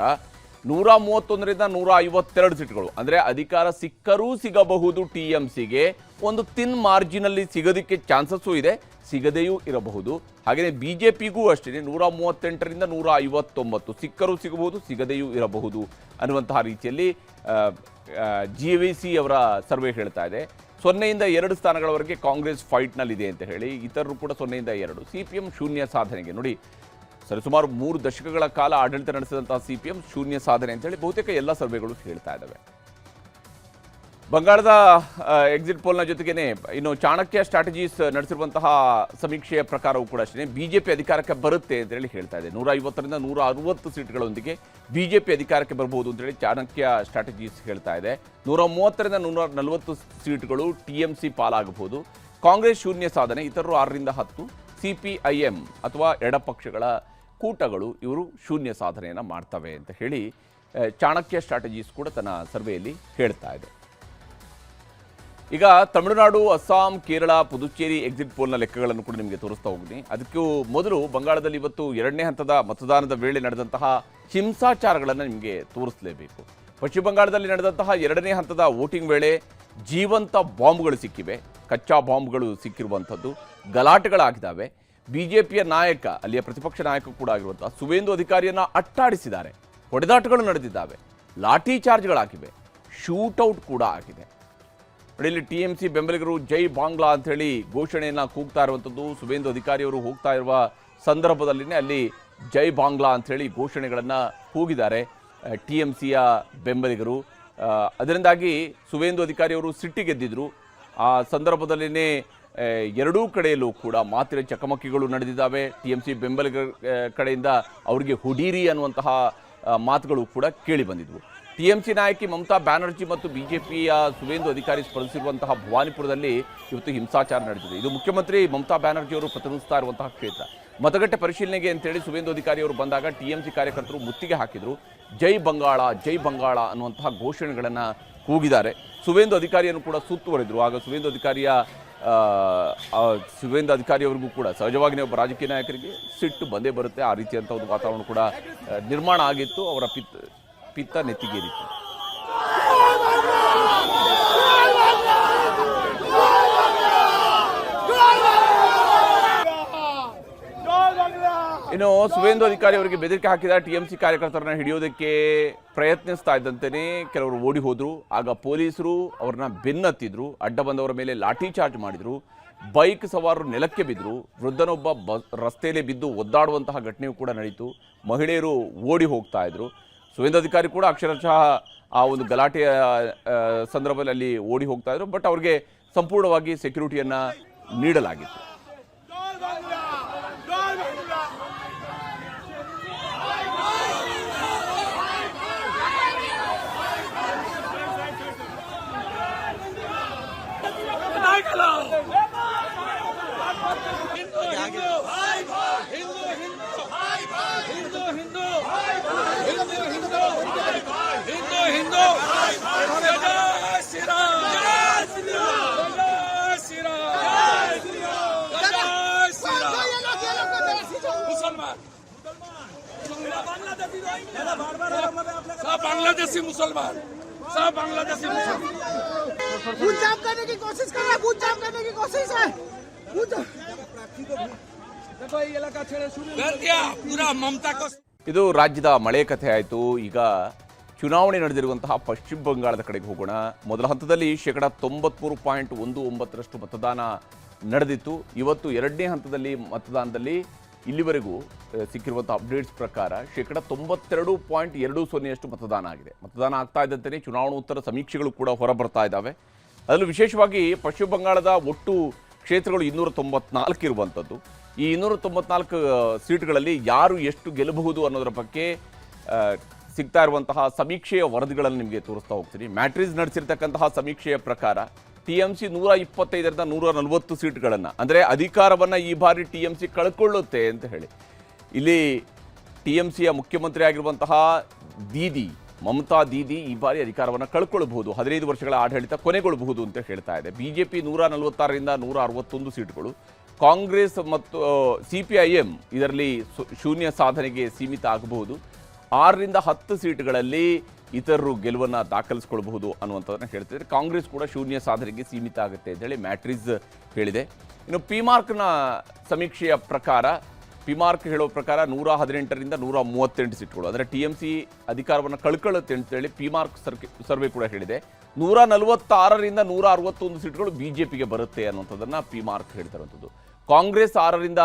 131ರಿಂದ 152 ಸೀಟ್ಗಳು, ಅಂದರೆ ಅಧಿಕಾರ ಸಿಕ್ಕರೂ ಸಿಗಬಹುದು TMCಗೆ, ಒಂದು ತಿನ್ ಮಾರ್ಜಿನಲ್ಲಿ ಸಿಗೋದಕ್ಕೆ ಚಾನ್ಸಸ್ಸು ಇದೆ, ಸಿಗದೆಯೂ ಇರಬಹುದು. ಹಾಗೆಯೇ BJPಗೂ ಅಷ್ಟೇ 138ರಿಂದ 159 ಸಿಕ್ಕರೂ ಸಿಗಬಹುದು, ಸಿಗದೆಯೂ ಇರಬಹುದು ಅನ್ನುವಂತಹ ರೀತಿಯಲ್ಲಿ JVC ಅವರ ಸರ್ವೆ ಹೇಳ್ತಾ ಇದೆ. 0ಯಿಂದ 2 ಸ್ಥಾನಗಳವರೆಗೆ ಕಾಂಗ್ರೆಸ್ ಫೈಟ್ನಲ್ಲಿದೆ ಅಂತ ಹೇಳಿ, ಇತರರು ಕೂಡ 0ಯಿಂದ 2. CPM ಶೂನ್ಯ ಸಾಧನೆಗೆ, ನೋಡಿ ಸರಿಸುಮಾರು 3 ದಶಕಗಳ ಕಾಲ ಆಡಳಿತ ನಡೆಸಿದಂತಹ CPM ಶೂನ್ಯ ಸಾಧನೆ ಅಂತೇಳಿ ಬಹುತೇಕ ಎಲ್ಲ ಸರ್ವೆಗಳು ಹೇಳ್ತಾ ಇದ್ದಾವೆ. ಬಂಗಾಳದ ಎಕ್ಸಿಟ್ ಪೋಲ್ನ ಜೊತೆಗೇನೆ ಇನ್ನು ಚಾಣಕ್ಯ ಸ್ಟ್ರಾಟಜೀಸ್ ನಡೆಸಿರುವಂತಹ ಸಮೀಕ್ಷೆಯ ಪ್ರಕಾರವೂ ಕೂಡ ಅಷ್ಟೇ BJP ಅಧಿಕಾರಕ್ಕೆ ಬರುತ್ತೆ ಅಂತೇಳಿ ಹೇಳ್ತಾ ಇದೆ. 150ರಿಂದ 160 ಸೀಟ್ಗಳೊಂದಿಗೆ BJP ಅಧಿಕಾರಕ್ಕೆ ಬರಬಹುದು ಅಂತೇಳಿ ಚಾಣಕ್ಯ ಸ್ಟ್ರಾಟಜೀಸ್ ಹೇಳ್ತಾ ಇದೆ. 130ರಿಂದ 140 ಸೀಟ್ಗಳು TMC ಪಾಲಾಗಬಹುದು. ಕಾಂಗ್ರೆಸ್ ಶೂನ್ಯ ಸಾಧನೆ, ಇತರರು 6ರಿಂದ 10, CPIM ಅಥವಾ ಎಡಪಕ್ಷಗಳ ಕೂಟಗಳು ಇವರು ಶೂನ್ಯ ಸಾಧನೆಯನ್ನು ಮಾಡ್ತವೆ ಅಂತ ಹೇಳಿ ಚಾಣಕ್ಯ ಸ್ಟ್ರಾಟಜೀಸ್ ಕೂಡ ತನ್ನ ಸರ್ವೆಯಲ್ಲಿ ಹೇಳ್ತಾ ಇದೆ. ಈಗ ತಮಿಳುನಾಡು, ಅಸ್ಸಾಂ, ಕೇರಳ, ಪುದುಚೇರಿ ಎಕ್ಸಿಟ್ ಪೋಲ್ನ ಲೆಕ್ಕಗಳನ್ನು ಕೂಡ ನಿಮಗೆ ತೋರಿಸ್ತಾ ಹೋಗ್ತೀನಿ. ಅದಕ್ಕೂ ಮೊದಲು ಬಂಗಾಳದಲ್ಲಿ ಇವತ್ತು 2ನೇ ಹಂತದ ಮತದಾನದ ವೇಳೆ ನಡೆದಂತಹ ಹಿಂಸಾಚಾರಗಳನ್ನು ನಿಮಗೆ ತೋರಿಸಲೇಬೇಕು. ಪಶ್ಚಿಮ ಬಂಗಾಳದಲ್ಲಿ ನಡೆದಂತಹ 2ನೇ ಹಂತದ ವೋಟಿಂಗ್ ವೇಳೆ ಜೀವಂತ ಬಾಂಬ್ಗಳು ಸಿಕ್ಕಿವೆ, ಕಚ್ಚಾ ಬಾಂಬ್ಗಳು ಸಿಕ್ಕಿರುವಂಥದ್ದು, ಗಲಾಟೆಗಳಾಗಿದ್ದಾವೆ. ಬಿಜೆಪಿಯ ನಾಯಕ, ಅಲ್ಲಿಯ ಪ್ರತಿಪಕ್ಷ ನಾಯಕ ಕೂಡ ಆಗಿರುವಂತಹ ಸುವೇಂದು ಅಧಿಕಾರಿಯನ್ನು ಅಟ್ಟಾಡಿಸಿದ್ದಾರೆ, ಹೊಡೆದಾಟಗಳು ನಡೆದಿದ್ದಾವೆ, ಲಾಠಿ ಚಾರ್ಜ್ಗಳಾಗಿವೆ, ಶೂಟೌಟ್ ಕೂಡ ಆಗಿದೆ. ಇಲ್ಲಿ TMC ಬೆಂಬಲಿಗರು ಜೈ ಬಾಂಗ್ಲಾ ಅಂತ ಹೇಳಿ ಘೋಷಣೆಯನ್ನು ಕೂಗ್ತಾ ಇರುವಂಥದ್ದು. ಸುವೇಂದು ಅಧಿಕಾರಿಯವರು ಹೋಗ್ತಾ ಇರುವ ಸಂದರ್ಭದಲ್ಲಿನೇ ಅಲ್ಲಿ ಜೈ ಬಾಂಗ್ಲಾ ಅಂತ ಹೇಳಿ ಘೋಷಣೆಗಳನ್ನು ಕೂಗಿದ್ದಾರೆ TMCಯ ಬೆಂಬಲಿಗರು. ಅದರಿಂದಾಗಿ ಸುವೇಂದು ಅಧಿಕಾರಿಯವರು ಸಿಟ್ಟಿಗೆದ್ದಿದ್ರು. ಆ ಸಂದರ್ಭದಲ್ಲಿನೇ ಎರಡೂ ಕಡೆಯಲ್ಲೂ ಕೂಡ ಮಾತಿನ ಚಕಮಕಿಗಳು ನಡೆದಿದ್ದಾವೆ. TMC ಬೆಂಬಲಿಗರ ಕಡೆಯಿಂದ ಅವರಿಗೆ ಹುಡೀರಿ ಅನ್ನುವಂತಹ ಮಾತುಗಳು ಕೂಡ ಕೇಳಿ ಬಂದಿದ್ವು. TMC ನಾಯಕಿ ಮಮತಾ ಬ್ಯಾನರ್ಜಿ ಮತ್ತು ಬಿಜೆಪಿಯ ಸುವೇಂದು ಅಧಿಕಾರಿ ಸ್ಪರ್ಧಿಸಿರುವಂತಹ ಭವಾನಿಪುರದಲ್ಲಿ ಇವತ್ತು ಹಿಂಸಾಚಾರ ನಡೆದಿದೆ. ಇದು ಮುಖ್ಯಮಂತ್ರಿ ಮಮತಾ ಬ್ಯಾನರ್ಜಿ ಅವರು ಪ್ರತಿನಿಧಿಸ್ತಾ ಇರುವಂತಹ ಕ್ಷೇತ್ರ. ಮತಗಟ್ಟೆ ಪರಿಶೀಲನೆಗೆ ಅಂತೇಳಿ ಸುವೇಂದು ಅಧಿಕಾರಿ ಅವರು ಬಂದಾಗ TMC ಕಾರ್ಯಕರ್ತರು ಮುತ್ತಿಗೆ ಹಾಕಿದ್ರು. ಜೈ ಬಂಗಾಳ, ಜೈ ಬಂಗಾಳ ಅನ್ನುವಂತಹ ಘೋಷಣೆಗಳನ್ನು ಕೂಗಿದ್ದಾರೆ. ಸುವೇಂದು ಅಧಿಕಾರಿಯನ್ನು ಕೂಡ ಸುತ್ತುವರೆದ್ರು. ಆಗ ಸುವೇಂದು ಅಧಿಕಾರಿಯವರಿಗೂ ಕೂಡ ಸಹಜವಾಗಿ ಒಬ್ಬ ರಾಜಕೀಯ ನಾಯಕರಿಗೆ ಸಿಟ್ಟು ಬಂದೇ ಬರುತ್ತೆ. ಆ ರೀತಿಯಂಥ ಒಂದು ವಾತಾವರಣ ಕೂಡ ನಿರ್ಮಾಣ ಆಗಿತ್ತು. ಅವರ ಪಿತ್ತ ನೆತ್ತಿಗೇರಿತ್ತು. ಇನ್ನು ಸುವೇಂದು ಅಧಿಕಾರಿ ಅವರಿಗೆ ಬೆದರಿಕೆ ಹಾಕಿದ TMC ಕಾರ್ಯಕರ್ತರನ್ನ ಹಿಡಿಯೋದಕ್ಕೆ ಪ್ರಯತ್ನಿಸ್ತಾ ಇದ್ದಂತೆಯೇ ಕೆಲವರು ಓಡಿ ಹೋದ್ರು. ಆಗ ಪೊಲೀಸರು ಅವ್ರನ್ನ ಬೆನ್ನತ್ತಿದ್ರು, ಅಡ್ಡ ಬಂದವರ ಮೇಲೆ ಲಾಠಿ ಚಾರ್ಜ್ ಮಾಡಿದ್ರು, ಬೈಕ್ ಸವಾರರು ನೆಲಕ್ಕೆ ಬಿದ್ದರು, ವೃದ್ಧನೊಬ್ಬ ರಸ್ತೆಯಲ್ಲಿ ಬಿದ್ದು ಒದ್ದಾಡುವಂತಹ ಘಟನೆಯೂ ಕೂಡ ನಡೀತು. ಮಹಿಳೆಯರು ಓಡಿ ಹೋಗ್ತಾ ಇದ್ರು. ಸುವೇಂದು ಅಧಿಕಾರಿ ಕೂಡ ಅಕ್ಷರಶಃ ಆ ಒಂದು ಗಲಾಟೆಯ ಸಂದರ್ಭದಲ್ಲಿ ಅಲ್ಲಿ ಓಡಿ ಹೋಗ್ತಾ ಇದ್ರು. ಬಟ್ ಅವ್ರಿಗೆ ಸಂಪೂರ್ಣವಾಗಿ ಸೆಕ್ಯೂರಿಟಿಯನ್ನು ನೀಡಲಾಗಿತ್ತು. बांग्लादेशी मुसलमान, सब बांग्लादेशी मुसलमान बूथ जाम करने की कोशिश कर रहा है, बूथ जाम करने की कोशिश है। देखो ये इलाका छेड़े शुरू कर दिया पूरा ममता को. ಇದು ರಾಜ್ಯದ ಮಳೆ ಕಥೆ ಆಯಿತು. ಈಗ ಚುನಾವಣೆ ನಡೆದಿರುವಂತಹ ಪಶ್ಚಿಮ ಬಂಗಾಳದ ಕಡೆಗೆ ಹೋಗೋಣ. ಮೊದಲ ಹಂತದಲ್ಲಿ 93.19% ಮತದಾನ ನಡೆದಿತ್ತು. ಇವತ್ತು 2ನೇ ಹಂತದಲ್ಲಿ ಮತದಾನದಲ್ಲಿ ಇಲ್ಲಿವರೆಗೂ ಸಿಕ್ಕಿರುವಂಥ ಅಪ್ಡೇಟ್ಸ್ ಪ್ರಕಾರ 92.20% ಮತದಾನ ಆಗಿದೆ. ಮತದಾನ ಆಗ್ತಾ ಇದ್ದಂತೆಯೇ ಚುನಾವಣೋತ್ತರ ಸಮೀಕ್ಷೆಗಳು ಕೂಡ ಹೊರಬರ್ತಾ ಇದ್ದಾವೆ. ಅದರಲ್ಲೂ ವಿಶೇಷವಾಗಿ ಪಶ್ಚಿಮ ಬಂಗಾಳದ ಒಟ್ಟು ಕ್ಷೇತ್ರಗಳು 294 ಇರುವಂಥದ್ದು. ಈ 294 ಸೀಟ್ಗಳಲ್ಲಿ ಯಾರು ಎಷ್ಟು ಗೆಲ್ಲಬಹುದು ಅನ್ನೋದರ ಬಗ್ಗೆ ಸಿಗ್ತಾ ಇರುವಂತಹ ಸಮೀಕ್ಷೆಯ ವರದಿಗಳನ್ನು ನಿಮಗೆ ತೋರಿಸ್ತಾ ಹೋಗ್ತೀನಿ. ಮ್ಯಾಟ್ರಿಸ್ ನಡೆಸಿರ್ತಕ್ಕಂತಹ ಸಮೀಕ್ಷೆಯ ಪ್ರಕಾರ TMC 125ರಿಂದ 140 ಸೀಟ್ಗಳನ್ನು, ಅಂದರೆ ಅಧಿಕಾರವನ್ನು ಈ ಬಾರಿ TMC ಕಳ್ಕೊಳ್ಳುತ್ತೆ ಅಂತ ಹೇಳಿ. ಇಲ್ಲಿ TMCಯ ಮುಖ್ಯಮಂತ್ರಿ ಆಗಿರುವಂತಹ ಮಮತಾ ದೀದಿ ಈ ಬಾರಿ ಅಧಿಕಾರವನ್ನು ಕಳ್ಕೊಳ್ಬಹುದು, 15 ವರ್ಷಗಳ ಆಡಳಿತ ಕೊನೆಗೊಳ್ಳಬಹುದು ಅಂತ ಹೇಳ್ತಾ ಇದೆ. BJP 146ರಿಂದ 161 ಸೀಟ್ಗಳು, ಕಾಂಗ್ರೆಸ್ ಮತ್ತು CPIM ಇದರಲ್ಲಿ ಶೂನ್ಯ ಸಾಧನೆಗೆ ಸೀಮಿತ ಆಗಬಹುದು. 6ರಿಂದ 10 ಸೀಟ್ಗಳಲ್ಲಿ ಇತರರು ಗೆಲುವನ್ನು ದಾಖಲಿಸಿಕೊಳ್ಳಬಹುದು ಅನ್ನುವಂಥದ್ದನ್ನು ಹೇಳ್ತಿದ್ದಾರೆ. ಕಾಂಗ್ರೆಸ್ ಕೂಡ ಶೂನ್ಯ ಸಾಧನೆಗೆ ಸೀಮಿತ ಆಗುತ್ತೆ ಅಂತೇಳಿ ಮ್ಯಾಟ್ರಿಸ್ ಹೇಳಿದೆ. ಇನ್ನು ಪಿಮಾರ್ಕ್ನ ಸಮೀಕ್ಷೆಯ ಪ್ರಕಾರ, ಪಿಮಾರ್ಕ್ ಹೇಳೋ ಪ್ರಕಾರ 118ರಿಂದ 138 ಸೀಟ್ಗಳು, ಅಂದರೆ TMC ಅಧಿಕಾರವನ್ನು ಕಳ್ಕೊಳ್ಳುತ್ತೆ ಅಂತೇಳಿ ಪಿಮಾರ್ಕ್ ಸರ್ವೆ ಕೂಡ ಹೇಳಿದೆ. 146ರಿಂದ 161 ಸೀಟ್ಗಳು BJPಗೆ ಬರುತ್ತೆ ಅನ್ನುವಂಥದ್ದನ್ನು ಪಿಮಾರ್ಕ್ ಹೇಳ್ತಿರುವಂಥದ್ದು. ಕಾಂಗ್ರೆಸ್ 6ರಿಂದ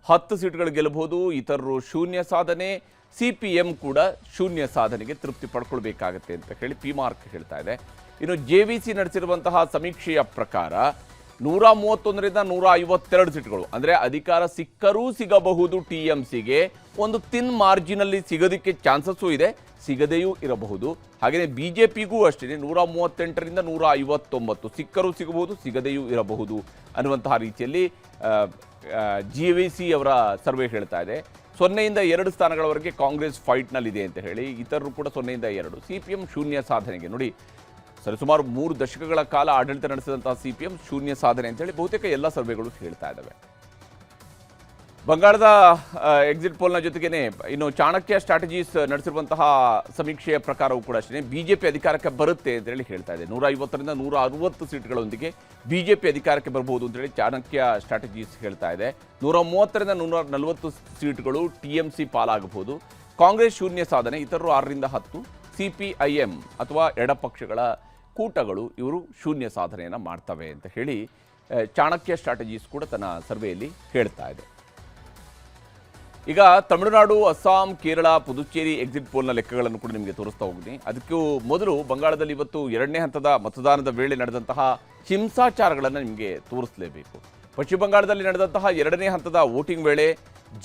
10 ಸೀಟ್ಗಳು ಗೆಲ್ಲಬಹುದು, ಇತರರು ಶೂನ್ಯ ಸಾಧನೆ, CPM ಕೂಡ ಶೂನ್ಯ ಸಾಧನೆಗೆ ತೃಪ್ತಿ ಪಡ್ಕೊಳ್ಬೇಕಾಗತ್ತೆ ಅಂತ ಹೇಳಿ ಪಿಮಾರ್ಕ್ ಹೇಳ್ತಾ ಇದೆ. ಇನ್ನು JVC ನಡೆಸಿರುವಂತಹ ಸಮೀಕ್ಷೆಯ ಪ್ರಕಾರ 131ರಿಂದ 152 ಸೀಟ್ಗಳು, ಅಂದರೆ ಅಧಿಕಾರ ಸಿಕ್ಕರೂ ಸಿಗಬಹುದು TMCಗೆ, ಒಂದು ತಿನ್ ಮಾರ್ಜಿನಲ್ಲಿ ಸಿಗೋದಕ್ಕೆ ಚಾನ್ಸಸ್ಸು ಇದೆ, ಸಿಗದೆಯೂ ಇರಬಹುದು. ಹಾಗೆಯೇ BJPಗೂ ಅಷ್ಟೇ 138ರಿಂದ 159 ಸಿಕ್ಕರೂ ಸಿಗಬಹುದು, ಸಿಗದೆಯೂ ಇರಬಹುದು ಅನ್ನುವಂತಹ ರೀತಿಯಲ್ಲಿ JVC ಅವರ ಸರ್ವೆ ಹೇಳ್ತಾ ಇದೆ. 0ಯಿಂದ 2 ಸ್ಥಾನಗಳವರೆಗೆ ಕಾಂಗ್ರೆಸ್ ಫೈಟ್ನಲ್ಲಿದೆ ಅಂತ ಹೇಳಿ, ಇತರರು ಕೂಡ 0ಯಿಂದ 2. CPM ಶೂನ್ಯ ಸಾಧನೆಗೆ ನೋಡಿ ಸರಿಸುಮಾರು 3 ದಶಕಗಳ ಕಾಲ ಆಡಳಿತ ನಡೆಸಿದಂತಹ CPM ಶೂನ್ಯ ಸಾಧನೆ ಅಂತೇಳಿ ಬಹುತೇಕ ಎಲ್ಲ ಸರ್ವೆಗಳು ಹೇಳ್ತಾ ಇದ್ದಾವೆ. ಬಂಗಾಳದ ಎಕ್ಸಿಟ್ ಪೋಲ್ನ ಜೊತೆಗೇನೆ ಇನ್ನು ಚಾಣಕ್ಯ ಸ್ಟ್ರಾಟಜೀಸ್ ನಡೆಸಿರುವಂತಹ ಸಮೀಕ್ಷೆಯ ಪ್ರಕಾರವೂ ಕೂಡ ಅಷ್ಟೇ ಬಿಜೆಪಿ ಅಧಿಕಾರಕ್ಕೆ ಬರುತ್ತೆ ಅಂತೇಳಿ ಹೇಳ್ತಾ ಇದೆ. 150ರಿಂದ 160 ಸೀಟ್ಗಳೊಂದಿಗೆ ಬಿಜೆಪಿ ಅಧಿಕಾರಕ್ಕೆ ಬರಬಹುದು ಅಂತೇಳಿ ಚಾಣಕ್ಯ ಸ್ಟ್ರಾಟಜೀಸ್ ಹೇಳ್ತಾ ಇದೆ. 130ರಿಂದ 140 ಸೀಟ್ಗಳು TMC ಪಾಲಾಗಬಹುದು. ಕಾಂಗ್ರೆಸ್ ಶೂನ್ಯ ಸಾಧನೆ, ಇತರರು 6ರಿಂದ 10, CPIM ಅಥವಾ ಎಡಪಕ್ಷಗಳ ಕೂಟಗಳು ಇವರು ಶೂನ್ಯ ಸಾಧನೆಯನ್ನು ಮಾಡ್ತವೆ ಅಂತ ಹೇಳಿ ಚಾಣಕ್ಯ ಸ್ಟ್ರಾಟಜೀಸ್ ಕೂಡ ತನ್ನ ಸರ್ವೆಯಲ್ಲಿ ಹೇಳ್ತಾ ಇದೆ. ಈಗ ತಮಿಳುನಾಡು, ಅಸ್ಸಾಂ, ಕೇರಳ, ಪುದುಚೇರಿ ಎಕ್ಸಿಟ್ ಪೋಲ್ನ ಲೆಕ್ಕಗಳನ್ನು ಕೂಡ ನಿಮಗೆ ತೋರಿಸ್ತಾ ಹೋಗ್ತೀನಿ. ಅದಕ್ಕೂ ಮೊದಲು ಬಂಗಾಳದಲ್ಲಿ ಇವತ್ತು 2ನೇ ಹಂತದ ಮತದಾನದ ವೇಳೆ ನಡೆದಂತಹ ಹಿಂಸಾಚಾರಗಳನ್ನು ನಿಮಗೆ ತೋರಿಸಲೇಬೇಕು. ಪಶ್ಚಿಮ ಬಂಗಾಳದಲ್ಲಿ ನಡೆದಂತಹ 2ನೇ ಹಂತದ ವೋಟಿಂಗ್ ವೇಳೆ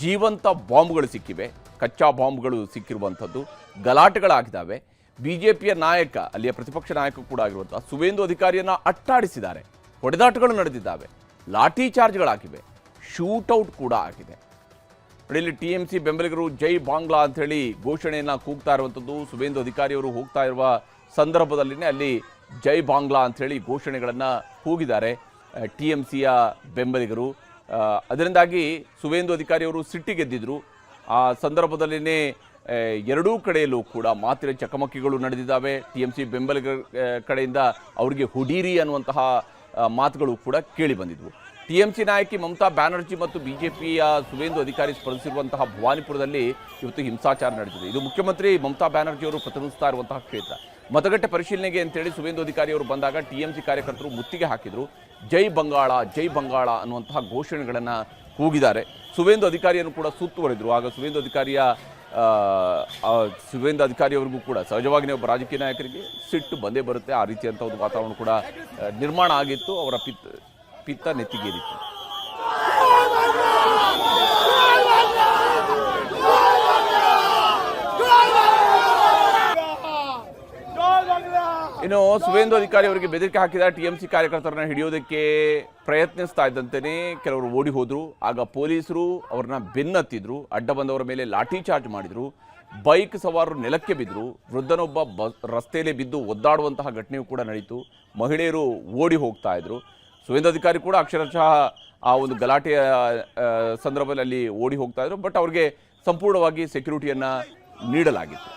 ಜೀವಂತ ಬಾಂಬ್ಗಳು ಸಿಕ್ಕಿವೆ, ಕಚ್ಚಾ ಬಾಂಬ್ಗಳು ಸಿಕ್ಕಿರುವಂಥದ್ದು, ಗಲಾಟೆಗಳಾಗಿದ್ದಾವೆ. ಬಿಜೆಪಿಯ ನಾಯಕ, ಅಲ್ಲಿಯ ಪ್ರತಿಪಕ್ಷ ನಾಯಕ ಕೂಡ ಆಗಿರುವಂತಹ ಸುವೇಂದು ಅಧಿಕಾರಿಯನ್ನು ಅಟ್ಟಾಡಿಸಿದ್ದಾರೆ, ಹೊಡೆದಾಟಗಳು ನಡೆದಿದ್ದಾವೆ, ಲಾಠಿ ಚಾರ್ಜ್ಗಳಾಗಿವೆ, ಶೂಟೌಟ್ ಕೂಡ ಆಗಿದೆ. ಇಲ್ಲಿ TMC ಬೆಂಬಲಿಗರು ಜೈ ಬಾಂಗ್ಲಾ ಅಂಥೇಳಿ ಘೋಷಣೆಯನ್ನು ಕೂಗ್ತಾ ಇರುವಂಥದ್ದು. ಸುವೇಂದು ಅಧಿಕಾರಿಯವರು ಹೋಗ್ತಾ ಇರುವ ಸಂದರ್ಭದಲ್ಲಿನೇ ಅಲ್ಲಿ ಜೈ ಬಾಂಗ್ಲಾ ಅಂಥೇಳಿ ಘೋಷಣೆಗಳನ್ನು ಕೂಗಿದ್ದಾರೆ TMCಯ ಬೆಂಬಲಿಗರು. ಅದರಿಂದಾಗಿ ಸುವೇಂದು ಅಧಿಕಾರಿಯವರು ಸಿಟ್ಟಿಗೆದ್ದಿದ್ರು. ಆ ಸಂದರ್ಭದಲ್ಲಿನೇ ಎರಡೂ ಕಡೆಯಲ್ಲೂ ಕೂಡ ಮಾತಿನ ಚಕಮಕಿಗಳು ನಡೆದಿದ್ದಾವೆ. TMC ಬೆಂಬಲಿಗರ ಕಡೆಯಿಂದ ಅವರಿಗೆ ಹುಡೀರಿ ಅನ್ನುವಂತಹ ಮಾತುಗಳು ಕೂಡ ಕೇಳಿ ಬಂದಿದ್ವು. TMC ನಾಯಕಿ ಮಮತಾ ಬ್ಯಾನರ್ಜಿ ಮತ್ತು ಬಿಜೆಪಿಯ ಸುವೇಂದು ಅಧಿಕಾರಿ ಸ್ಪರ್ಧಿಸಿರುವಂತಹ ಭವಾನಿಪುರದಲ್ಲಿ ಇವತ್ತು ಹಿಂಸಾಚಾರ ನಡೆದಿದೆ. ಇದು ಮುಖ್ಯಮಂತ್ರಿ ಮಮತಾ ಬ್ಯಾನರ್ಜಿ ಅವರು ಪ್ರತಿನಿಧಿಸ್ತಾ ಇರುವಂತಹ ಕ್ಷೇತ್ರ. ಮತಗಟ್ಟೆ ಪರಿಶೀಲನೆಗೆ ಅಂತೇಳಿ ಸುವೇಂದು ಅಧಿಕಾರಿ ಅವರು ಬಂದಾಗ TMC ಕಾರ್ಯಕರ್ತರು ಮುತ್ತಿಗೆ ಹಾಕಿದ್ರು. ಜೈ ಬಂಗಾಳ, ಜೈ ಬಂಗಾಳ ಅನ್ನುವಂತಹ ಘೋಷಣೆಗಳನ್ನು ಕೂಗಿದ್ದಾರೆ. ಸುವೇಂದು ಅಧಿಕಾರಿಯನ್ನು ಕೂಡ ಸುತ್ತುವರೆದ್ರು. ಆಗ ಸುವೇಂದು ಅಧಿಕಾರಿಯವರಿಗೂ ಕೂಡ ಸಹಜವಾಗಿ ಒಬ್ಬ ರಾಜಕೀಯ ನಾಯಕರಿಗೆ ಸಿಟ್ಟು ಬಂದೇ ಬರುತ್ತೆ. ಆ ರೀತಿಯಂಥ ಒಂದು ವಾತಾವರಣ ಕೂಡ ನಿರ್ಮಾಣ ಆಗಿತ್ತು. ಅವರ ಪಿತ್ತ ನೆತ್ತಿಗೇರಿತ್ತು. ಇನ್ನು ಸುವೇಂದು ಅಧಿಕಾರಿ ಅವರಿಗೆ ಬೆದರಿಕೆ ಹಾಕಿದ TMC ಕಾರ್ಯಕರ್ತರನ್ನ ಹಿಡಿಯೋದಕ್ಕೆ ಪ್ರಯತ್ನಿಸ್ತಾ ಇದ್ದಂತೆಯೇ ಕೆಲವರು ಓಡಿ ಹೋದ್ರು. ಆಗ ಪೊಲೀಸರು ಅವ್ರನ್ನ ಬೆನ್ನತ್ತಿದ್ರು, ಅಡ್ಡ ಬಂದವರ ಮೇಲೆ ಲಾಠಿ ಚಾರ್ಜ್ ಮಾಡಿದ್ರು, ಬೈಕ್ ಸವಾರರು ನೆಲಕ್ಕೆ ಬಿದ್ದರು, ವೃದ್ಧನೊಬ್ಬ ರಸ್ತೆಯಲ್ಲಿ ಬಿದ್ದು ಒದ್ದಾಡುವಂತಹ ಘಟನೆಯೂ ಕೂಡ ನಡೀತು. ಮಹಿಳೆಯರು ಓಡಿ ಹೋಗ್ತಾ ಇದ್ರು. ಸುವೇಂದು ಅಧಿಕಾರಿ ಕೂಡ ಅಕ್ಷರಶಃ ಆ ಒಂದು ಗಲಾಟೆಯ ಸಂದರ್ಭದಲ್ಲಿ ಅಲ್ಲಿ ಓಡಿ ಹೋಗ್ತಾ ಇದ್ರು. ಬಟ್ ಅವ್ರಿಗೆ ಸಂಪೂರ್ಣವಾಗಿ ಸೆಕ್ಯೂರಿಟಿಯನ್ನು ನೀಡಲಾಗಿತ್ತು.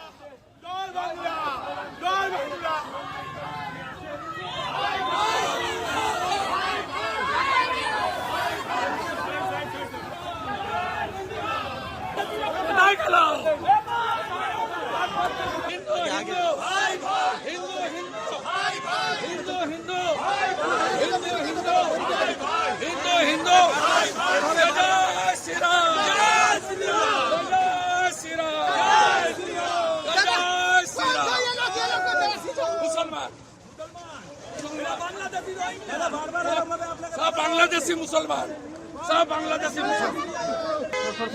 बांग्लादेशी मुसलमान, सब बांग्लादेशी मुसलमान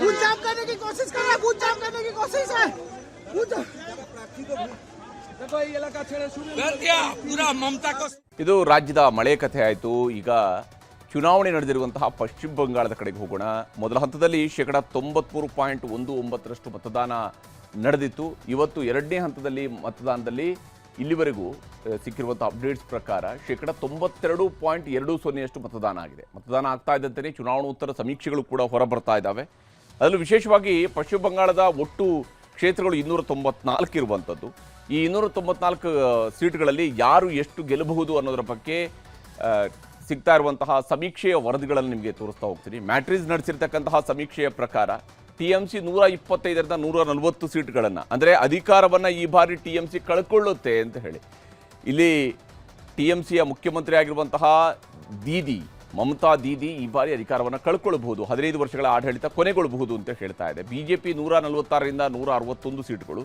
बूथ जाम करने की कोशिश कर रहा है, बूथ जाम करने की कोशिश है। देखो ये इलाका छेड़े शुरू कर दिया पूरा ममता को. ಇದು ರಾಜ್ಯದ ಮಳೆ ಕಥೆ ಆಯಿತು. ಈಗ ಚುನಾವಣೆ ನಡೆದಿರುವಂತಹ ಪಶ್ಚಿಮ ಬಂಗಾಳದ ಕಡೆಗೆ ಹೋಗೋಣ. ಮೊದಲ ಹಂತದಲ್ಲಿ 93.19% ಮತದಾನ ನಡೆದಿತ್ತು. ಇವತ್ತು 2ನೇ ಹಂತದಲ್ಲಿ ಮತದಾನದಲ್ಲಿ ಇಲ್ಲಿವರೆಗೂ ಸಿಕ್ಕಿರುವಂಥ ಅಪ್ಡೇಟ್ಸ್ ಪ್ರಕಾರ 92.20% ಮತದಾನ ಆಗಿದೆ. ಮತದಾನ ಆಗ್ತಾ ಇದ್ದಂತೆಯೇ ಚುನಾವಣೋತ್ತರ ಸಮೀಕ್ಷೆಗಳು ಕೂಡ ಹೊರಬರ್ತಾ ಇದ್ದಾವೆ. ಅದರಲ್ಲೂ ವಿಶೇಷವಾಗಿ ಪಶ್ಚಿಮ ಬಂಗಾಳದ ಒಟ್ಟು ಕ್ಷೇತ್ರಗಳು 294 ಇರುವಂಥದ್ದು. ಈ 294 ಸೀಟ್ಗಳಲ್ಲಿ ಯಾರು ಎಷ್ಟು ಗೆಲ್ಲಬಹುದು ಅನ್ನೋದರ ಬಗ್ಗೆ ಸಿಗ್ತಾ ಇರುವಂತಹ ಸಮೀಕ್ಷೆಯ ವರದಿಗಳನ್ನು ನಿಮಗೆ ತೋರಿಸ್ತಾ ಹೋಗ್ತೀನಿ. ಮ್ಯಾಟ್ರಿಸ್ ನಡೆಸಿರ್ತಕ್ಕಂತಹ ಸಮೀಕ್ಷೆಯ ಪ್ರಕಾರ TMC 125ರಿಂದ 140 ಸೀಟ್ಗಳನ್ನು, ಅಂದರೆ ಅಧಿಕಾರವನ್ನು ಈ ಬಾರಿ TMC ಕಳ್ಕೊಳ್ಳುತ್ತೆ ಅಂತ ಹೇಳಿ. ಇಲ್ಲಿ TMCಯ ಮುಖ್ಯಮಂತ್ರಿ ಆಗಿರುವಂತಹ ಮಮತಾ ದೀದಿ ಈ ಬಾರಿ ಅಧಿಕಾರವನ್ನು ಕಳ್ಕೊಳ್ಬಹುದು, 15 ವರ್ಷಗಳ ಆಡಳಿತ ಕೊನೆಗೊಳ್ಳಬಹುದು ಅಂತ ಹೇಳ್ತಾ ಇದೆ. ಬಿಜೆಪಿ 146ರಿಂದ 161 ಸೀಟ್ಗಳು,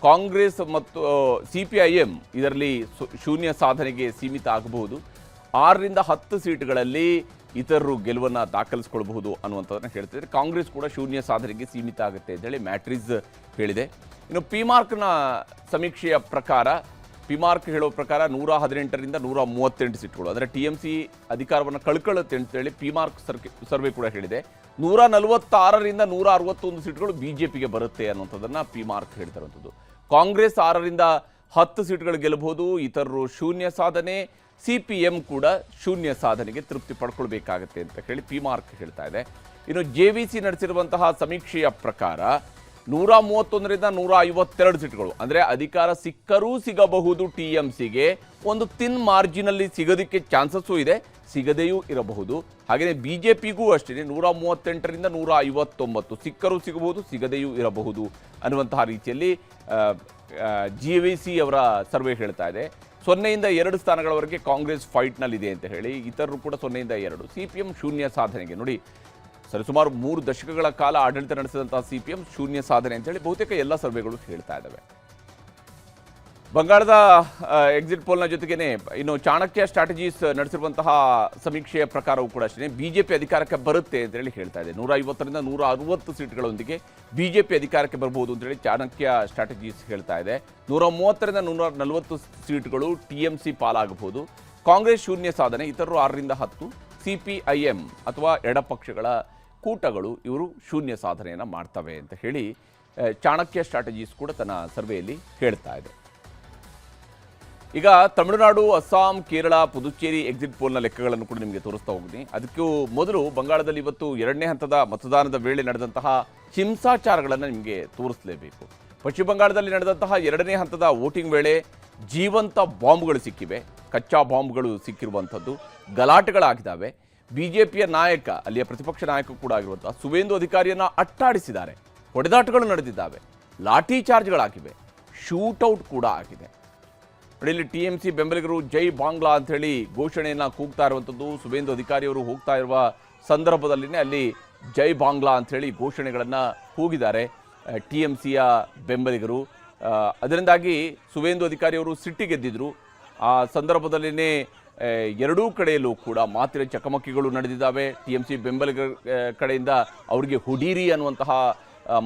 ಕಾಂಗ್ರೆಸ್ ಮತ್ತು CPIM ಇದರಲ್ಲಿ ಶೂನ್ಯ ಸಾಧನೆಗೆ ಸೀಮಿತ ಆಗಬಹುದು. 6ರಿಂದ 10 ಸೀಟ್ಗಳಲ್ಲಿ ಇತರರು ಗೆಲುವನ್ನು ದಾಖಲಿಸಿಕೊಳ್ಳಬಹುದು ಅನ್ನುವಂಥದ್ದನ್ನು ಹೇಳ್ತಿದ್ದಾರೆ. ಕಾಂಗ್ರೆಸ್ ಕೂಡ ಶೂನ್ಯ ಸಾಧನೆಗೆ ಸೀಮಿತ ಆಗುತ್ತೆ ಅಂತೇಳಿ ಮ್ಯಾಟ್ರಿಸ್ ಹೇಳಿದೆ. ಇನ್ನು ಪಿಮಾರ್ಕ್ನ ಸಮೀಕ್ಷೆಯ ಪ್ರಕಾರ, ಪಿಮಾರ್ಕ್ ಹೇಳೋ ಪ್ರಕಾರ 118ರಿಂದ 138 ಸೀಟ್ಗಳು, ಅಂದರೆ TMC ಅಧಿಕಾರವನ್ನು ಕಳ್ಕೊಳ್ಳುತ್ತೆ ಅಂತೇಳಿ ಪಿಮಾರ್ಕ್ ಸರ್ವೆ ಕೂಡ ಹೇಳಿದೆ. 146ರಿಂದ 161 ಸೀಟ್ಗಳು ಬಿಜೆಪಿಗೆ ಬರುತ್ತೆ ಅನ್ನುವಂಥದ್ದನ್ನು ಪಿಮಾರ್ಕ್ ಹೇಳ್ತಿರುವಂಥದ್ದು. ಕಾಂಗ್ರೆಸ್ 6ರಿಂದ 10 ಸೀಟ್ಗಳು ಗೆಲ್ಲಬಹುದು, ಇತರರು ಶೂನ್ಯ ಸಾಧನೆ, CPM ಕೂಡ ಶೂನ್ಯ ಸಾಧನೆಗೆ ತೃಪ್ತಿ ಪಡ್ಕೊಳ್ಬೇಕಾಗತ್ತೆ ಅಂತ ಹೇಳಿ ಪಿ ಮಾರ್ಕ್ ಹೇಳ್ತಾ ಇದೆ. ಇನ್ನು JVC ನಡೆಸಿರುವಂತಹ ಸಮೀಕ್ಷೆಯ ಪ್ರಕಾರ 131ರಿಂದ 152 ಸೀಟ್ಗಳು, ಅಂದರೆ ಅಧಿಕಾರ ಸಿಕ್ಕರೂ ಸಿಗಬಹುದು TMCಗೆ, ಒಂದು ತಿನ್ ಮಾರ್ಜಿನಲ್ಲಿ ಸಿಗೋದಕ್ಕೆ ಚಾನ್ಸಸ್ಸು ಇದೆ, ಸಿಗದೆಯೂ ಇರಬಹುದು. ಹಾಗೆಯೇ BJPಗೂ ಅಷ್ಟೇ 138ರಿಂದ 159 ಸಿಕ್ಕರೂ ಸಿಗಬಹುದು, ಸಿಗದೆಯೂ ಇರಬಹುದು ಅನ್ನುವಂತಹ ರೀತಿಯಲ್ಲಿ JVC ಅವರ ಸರ್ವೆ ಹೇಳ್ತಾ ಇದೆ. 0ಯಿಂದ 2 ಸ್ಥಾನಗಳವರೆಗೆ ಕಾಂಗ್ರೆಸ್ ಫೈಟ್ನಲ್ಲಿದೆ ಅಂತ ಹೇಳಿ, ಇತರರು ಕೂಡ 0ಯಿಂದ 2. CPM ಶೂನ್ಯ ಸಾಧನೆಗೆ ನೋಡಿ, ಸರಿಸುಮಾರು 3 ದಶಕಗಳ ಕಾಲ ಆಡಳಿತ ನಡೆಸಿದಂತಹ CPM ಶೂನ್ಯ ಸಾಧನೆ ಅಂತೇಳಿ ಬಹುತೇಕ ಎಲ್ಲ ಸರ್ವೆಗಳು ಹೇಳ್ತಾ ಇದ್ದಾವೆ. ಬಂಗಾಳದ ಎಕ್ಸಿಟ್ ಪೋಲ್ನ ಜೊತೆಗೇನೆ ಇನ್ನು ಚಾಣಕ್ಯ ಸ್ಟ್ರಾಟಜೀಸ್ ನಡೆಸಿರುವಂತಹ ಸಮೀಕ್ಷೆಯ ಪ್ರಕಾರವೂ ಕೂಡ ಅಷ್ಟೇ BJP ಅಧಿಕಾರಕ್ಕೆ ಬರುತ್ತೆ ಅಂತೇಳಿ ಹೇಳ್ತಾ ಇದೆ. 150ರಿಂದ 160 ಸೀಟ್ಗಳೊಂದಿಗೆ BJP ಅಧಿಕಾರಕ್ಕೆ ಬರಬಹುದು ಅಂತೇಳಿ ಚಾಣಕ್ಯ ಸ್ಟ್ರಾಟಜೀಸ್ ಹೇಳ್ತಾ ಇದೆ. 130ರಿಂದ 140 ಸೀಟ್ಗಳು TMC ಪಾಲಾಗಬಹುದು. ಕಾಂಗ್ರೆಸ್ ಶೂನ್ಯ ಸಾಧನೆ, ಇತರರು 6ರಿಂದ 10, CPIM ಅಥವಾ ಎಡಪಕ್ಷಗಳ ಕೂಟಗಳು ಇವರು ಶೂನ್ಯ ಸಾಧನೆಯನ್ನು ಮಾಡ್ತವೆ ಅಂತ ಹೇಳಿ ಚಾಣಕ್ಯ ಸ್ಟ್ರಾಟಜೀಸ್ ಕೂಡ ತನ್ನ ಸರ್ವೆಯಲ್ಲಿ ಹೇಳ್ತಾ ಇದೆ. ಈಗ ತಮಿಳುನಾಡು, ಅಸ್ಸಾಂ, ಕೇರಳ, ಪುದುಚೇರಿ ಎಕ್ಸಿಟ್ ಪೋಲ್ನ ಲೆಕ್ಕಗಳನ್ನು ಕೂಡ ನಿಮಗೆ ತೋರಿಸ್ತಾ ಹೋಗ್ತೀನಿ. ಅದಕ್ಕೂ ಮೊದಲು ಬಂಗಾಳದಲ್ಲಿ ಇವತ್ತು 2ನೇ ಹಂತದ ಮತದಾನದ ವೇಳೆ ನಡೆದಂತಹ ಹಿಂಸಾಚಾರಗಳನ್ನು ನಿಮಗೆ ತೋರಿಸಲೇಬೇಕು. ಪಶ್ಚಿಮ ಬಂಗಾಳದಲ್ಲಿ ನಡೆದಂತಹ 2ನೇ ಹಂತದ ವೋಟಿಂಗ್ ವೇಳೆ ಜೀವಂತ ಬಾಂಬ್ಗಳು ಸಿಕ್ಕಿವೆ, ಕಚ್ಚಾ ಬಾಂಬ್ಗಳು ಸಿಕ್ಕಿರುವಂಥದ್ದು, ಗಲಾಟೆಗಳಾಗಿದ್ದಾವೆ. BJPಯ ನಾಯಕ, ಅಲ್ಲಿಯ ಪ್ರತಿಪಕ್ಷ ನಾಯಕ ಕೂಡ ಆಗಿರುವಂತಹ ಸುವೇಂದು ಅಧಿಕಾರಿಯನ್ನು ಅಟ್ಟಾಡಿಸಿದ್ದಾರೆ, ಹೊಡೆದಾಟಗಳು ನಡೆದಿದ್ದಾವೆ, ಲಾಠಿ ಚಾರ್ಜ್ಗಳಾಗಿವೆ, ಶೂಟೌಟ್ ಕೂಡ ಆಗಿದೆ. ಇಲ್ಲಿ TMC ಬೆಂಬಲಿಗರು ಜೈ ಬಾಂಗ್ಲಾ ಅಂತ ಹೇಳಿ ಘೋಷಣೆಯನ್ನು ಕೂಗ್ತಾ ಇರುವಂಥದ್ದು. ಸುವೇಂದು ಅಧಿಕಾರಿಯವರು ಹೋಗ್ತಾ ಇರುವ ಸಂದರ್ಭದಲ್ಲಿನೇ ಅಲ್ಲಿ ಜೈ ಬಾಂಗ್ಲಾ ಅಂತ ಹೇಳಿ ಘೋಷಣೆಗಳನ್ನು ಕೂಗಿದ್ದಾರೆ TMCಯ ಬೆಂಬಲಿಗರು. ಅದರಿಂದಾಗಿ ಸುವೇಂದು ಅಧಿಕಾರಿಯವರು ಸಿಟ್ಟಿಗೆದ್ದಿದ್ರು. ಆ ಸಂದರ್ಭದಲ್ಲಿನೇ ಎರಡೂ ಕಡೆಯಲ್ಲೂ ಕೂಡ ಮಾತಿನ ಚಕಮಕಿಗಳು ನಡೆದಿದ್ದಾವೆ. TMC ಬೆಂಬಲಿಗರ ಕಡೆಯಿಂದ ಅವರಿಗೆ ಹುಡೀರಿ ಅನ್ನುವಂತಹ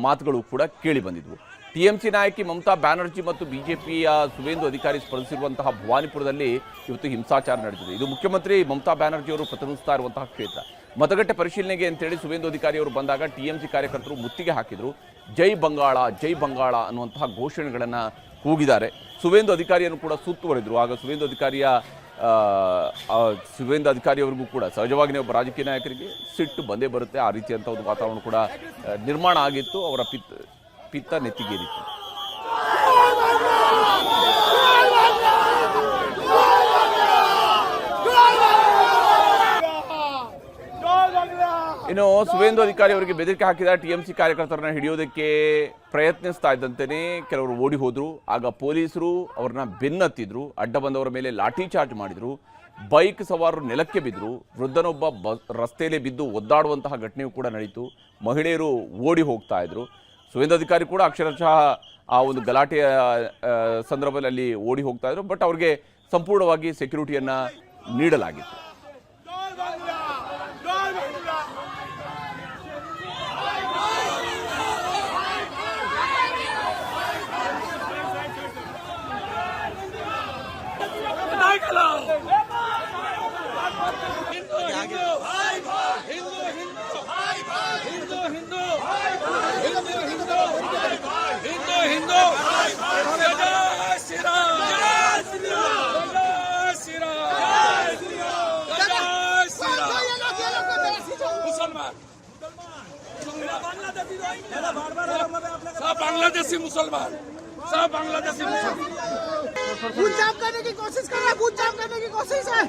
ಮಾತುಗಳು ಕೂಡ ಕೇಳಿ ಬಂದಿದ್ವು. TMC ನಾಯಕಿ ಮಮತಾ ಬ್ಯಾನರ್ಜಿ ಮತ್ತು BJPಯ ಸುವೇಂದು ಅಧಿಕಾರಿ ಸ್ಪರ್ಧಿಸಿರುವಂತಹ ಭವಾನಿಪುರದಲ್ಲಿ ಇವತ್ತು ಹಿಂಸಾಚಾರ ನಡೆದಿದೆ. ಇದು ಮುಖ್ಯಮಂತ್ರಿ ಮಮತಾ ಬ್ಯಾನರ್ಜಿ ಅವರು ಪ್ರತಿನಿಧಿಸ್ತಾ ಇರುವಂತಹ ಕ್ಷೇತ್ರ. ಮತಗಟ್ಟೆ ಪರಿಶೀಲನೆಗೆ ಅಂತೇಳಿ ಸುವೇಂದು ಅಧಿಕಾರಿ ಅವರು ಬಂದಾಗ TMC ಕಾರ್ಯಕರ್ತರು ಮುತ್ತಿಗೆ ಹಾಕಿದರು. ಜೈ ಬಂಗಾಳ, ಜೈ ಬಂಗಾಳ ಅನ್ನುವಂತಹ ಘೋಷಣೆಗಳನ್ನು ಕೂಗಿದ್ದಾರೆ. ಸುವೇಂದು ಅಧಿಕಾರಿಯನ್ನು ಕೂಡ ಸುತ್ತುವರಿದ್ರು. ಆಗ ಸುವೇಂದು ಅಧಿಕಾರಿಯವರಿಗೂ ಕೂಡ ಸಹಜವಾಗಿಯೇ ಒಬ್ಬ ರಾಜಕೀಯ ನಾಯಕರಿಗೆ ಸಿಟ್ಟು ಬಂದೇ ಬರುತ್ತೆ. ಆ ರೀತಿಯಂಥ ಒಂದು ವಾತಾವರಣ ಕೂಡ ನಿರ್ಮಾಣ ಆಗಿತ್ತು. ಅವರ ಪಿತ್ತ ನೆತ್ತಿಗೇರಿತ್ತು. ಇನ್ನು ಸುವೇಂದು ಅಧಿಕಾರಿ ಅವರಿಗೆ ಬೆದರಿಕೆ ಹಾಕಿದ TMC ಕಾರ್ಯಕರ್ತರನ್ನ ಹಿಡಿಯೋದಕ್ಕೆ ಪ್ರಯತ್ನಿಸ್ತಾ ಇದ್ದಂತೆಯೇ ಕೆಲವರು ಓಡಿ ಹೋದ್ರು. ಆಗ ಪೊಲೀಸರು ಅವ್ರನ್ನ ಬೆನ್ನತ್ತಿದ್ರು, ಅಡ್ಡ ಬಂದವರ ಮೇಲೆ ಲಾಠಿ ಚಾರ್ಜ್ ಮಾಡಿದ್ರು, ಬೈಕ್ ಸವಾರರು ನೆಲಕ್ಕೆ ಬಿದ್ದರು, ವೃದ್ಧನೊಬ್ಬ ರಸ್ತೆಯಲ್ಲೇ ಬಿದ್ದು ಒದ್ದಾಡುವಂತಹ ಘಟನೆಯೂ ಕೂಡ ನಡೀತು. ಮಹಿಳೆಯರು ಓಡಿ ಹೋಗ್ತಾ ಇದ್ರು. ಸುವೇಂದು ಅಧಿಕಾರಿ ಕೂಡ ಅಕ್ಷರಶಃ ಆ ಒಂದು ಗಲಾಟೆಯ ಸಂದರ್ಭದಲ್ಲಿ ಓಡಿ ಹೋಗ್ತಾ ಇದ್ರು. ಬಟ್ ಅವ್ರಿಗೆ ಸಂಪೂರ್ಣವಾಗಿ ಸೆಕ್ಯೂರಿಟಿಯನ್ನು ನೀಡಲಾಗಿತ್ತು. बांग्लादेशी मुसलमान, सब बांग्लादेशी मुसलमान बूथ जाम करने की कोशिश कर रहा है, बूथ जाम करने की कोशिश है।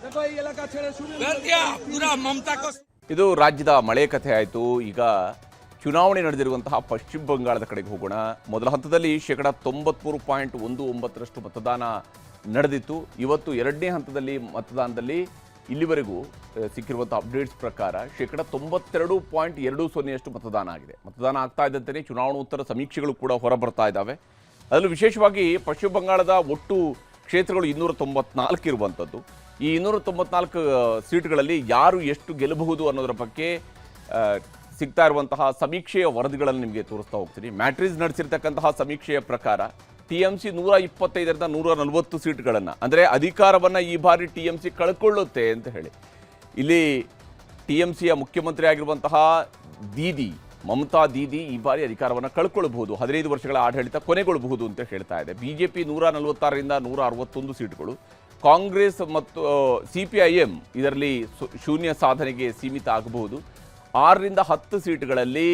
देखो ये इलाका छेड़े शुरू कर दिया पूरा ममता को. ಇದು ರಾಜ್ಯದ ಮಳೆ ಕಥೆ ಆಯಿತು. ಈಗ ಚುನಾವಣೆ ನಡೆದಿರುವಂತಹ ಪಶ್ಚಿಮ ಬಂಗಾಳದ ಕಡೆಗೆ ಹೋಗೋಣ. ಮೊದಲ ಹಂತದಲ್ಲಿ 93.19% ಮತದಾನ ನಡೆದಿತ್ತು. ಇವತ್ತು 2ನೇ ಹಂತದಲ್ಲಿ ಮತದಾನದಲ್ಲಿ ಇಲ್ಲಿವರೆಗೂ ಸಿಕ್ಕಿರುವಂಥ ಅಪ್ಡೇಟ್ಸ್ ಪ್ರಕಾರ 92.20% ಮತದಾನ ಆಗಿದೆ. ಮತದಾನ ಆಗ್ತಾ ಇದ್ದಂತೆಯೇ ಚುನಾವಣೋತ್ತರ ಸಮೀಕ್ಷೆಗಳು ಕೂಡ ಹೊರಬರ್ತಾ ಇದ್ದಾವೆ. ಅದರಲ್ಲೂ ವಿಶೇಷವಾಗಿ ಪಶ್ಚಿಮ ಬಂಗಾಳದ ಒಟ್ಟು ಕ್ಷೇತ್ರಗಳು 294 ಇರುವಂಥದ್ದು. ಈ 294 ಸೀಟ್ಗಳಲ್ಲಿ ಯಾರು ಎಷ್ಟು ಗೆಲ್ಲಬಹುದು ಅನ್ನೋದರ ಬಗ್ಗೆ ಸಿಗ್ತಾ ಇರುವಂತಹ ಸಮೀಕ್ಷೆಯ ವರದಿಗಳನ್ನು ನಿಮಗೆ ತೋರಿಸ್ತಾ ಹೋಗ್ತೀನಿ. ಮ್ಯಾಟ್ರಿಸ್ ನಡೆಸಿರ್ತಕ್ಕಂತಹ ಸಮೀಕ್ಷೆಯ ಪ್ರಕಾರ TMC 125ರಿಂದ 140 ಸೀಟ್ಗಳನ್ನು, ಅಂದರೆ ಅಧಿಕಾರವನ್ನು ಈ ಬಾರಿ TMC ಕಳ್ಕೊಳ್ಳುತ್ತೆ ಅಂತ ಹೇಳಿ. ಇಲ್ಲಿ TMCಯ ಮುಖ್ಯಮಂತ್ರಿ ಆಗಿರುವಂತಹ ದೀದಿ ಮಮತಾ ದೀದಿ ಈ ಬಾರಿ ಅಧಿಕಾರವನ್ನು ಕಳ್ಕೊಳ್ಬಹುದು, 15 ವರ್ಷಗಳ ಆಡಳಿತ ಕೊನೆಗೊಳ್ಳಬಹುದು ಅಂತ ಹೇಳ್ತಾ ಇದೆ. ಬಿಜೆಪಿ 146ರಿಂದ 161 ಸೀಟ್ಗಳು, ಕಾಂಗ್ರೆಸ್ ಮತ್ತು CPIM ಇದರಲ್ಲಿ ಶೂನ್ಯ ಸಾಧನೆಗೆ ಸೀಮಿತ ಆಗಬಹುದು. 6ರಿಂದ 10 ಸೀಟ್ಗಳಲ್ಲಿ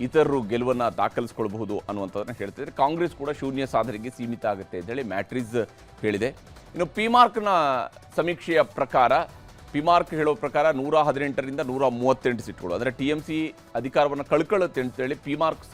ಇತರರು ಗೆಲುವನ್ನು ದಾಖಲಿಸಿಕೊಳ್ಳಬಹುದು ಅನ್ನುವಂಥದ್ದನ್ನು ಹೇಳ್ತಿದ್ದಾರೆ. ಕಾಂಗ್ರೆಸ್ ಕೂಡ ಶೂನ್ಯ ಸಾಧನೆಗೆ ಸೀಮಿತ ಆಗುತ್ತೆ ಅಂತೇಳಿ ಮ್ಯಾಟ್ರಿಸ್ ಹೇಳಿದೆ. ಇನ್ನು ಪಿಮಾರ್ಕ್ನ ಸಮೀಕ್ಷೆಯ ಪ್ರಕಾರ, ಪಿಮಾರ್ಕ್ ಹೇಳೋ ಪ್ರಕಾರ 118ರಿಂದ 138 ಸೀಟ್ಗಳು, ಅಂದರೆ TMC ಅಧಿಕಾರವನ್ನು ಕಳ್ಕೊಳ್ಳುತ್ತೆ ಅಂತೇಳಿ ಪಿಮಾರ್ಕ್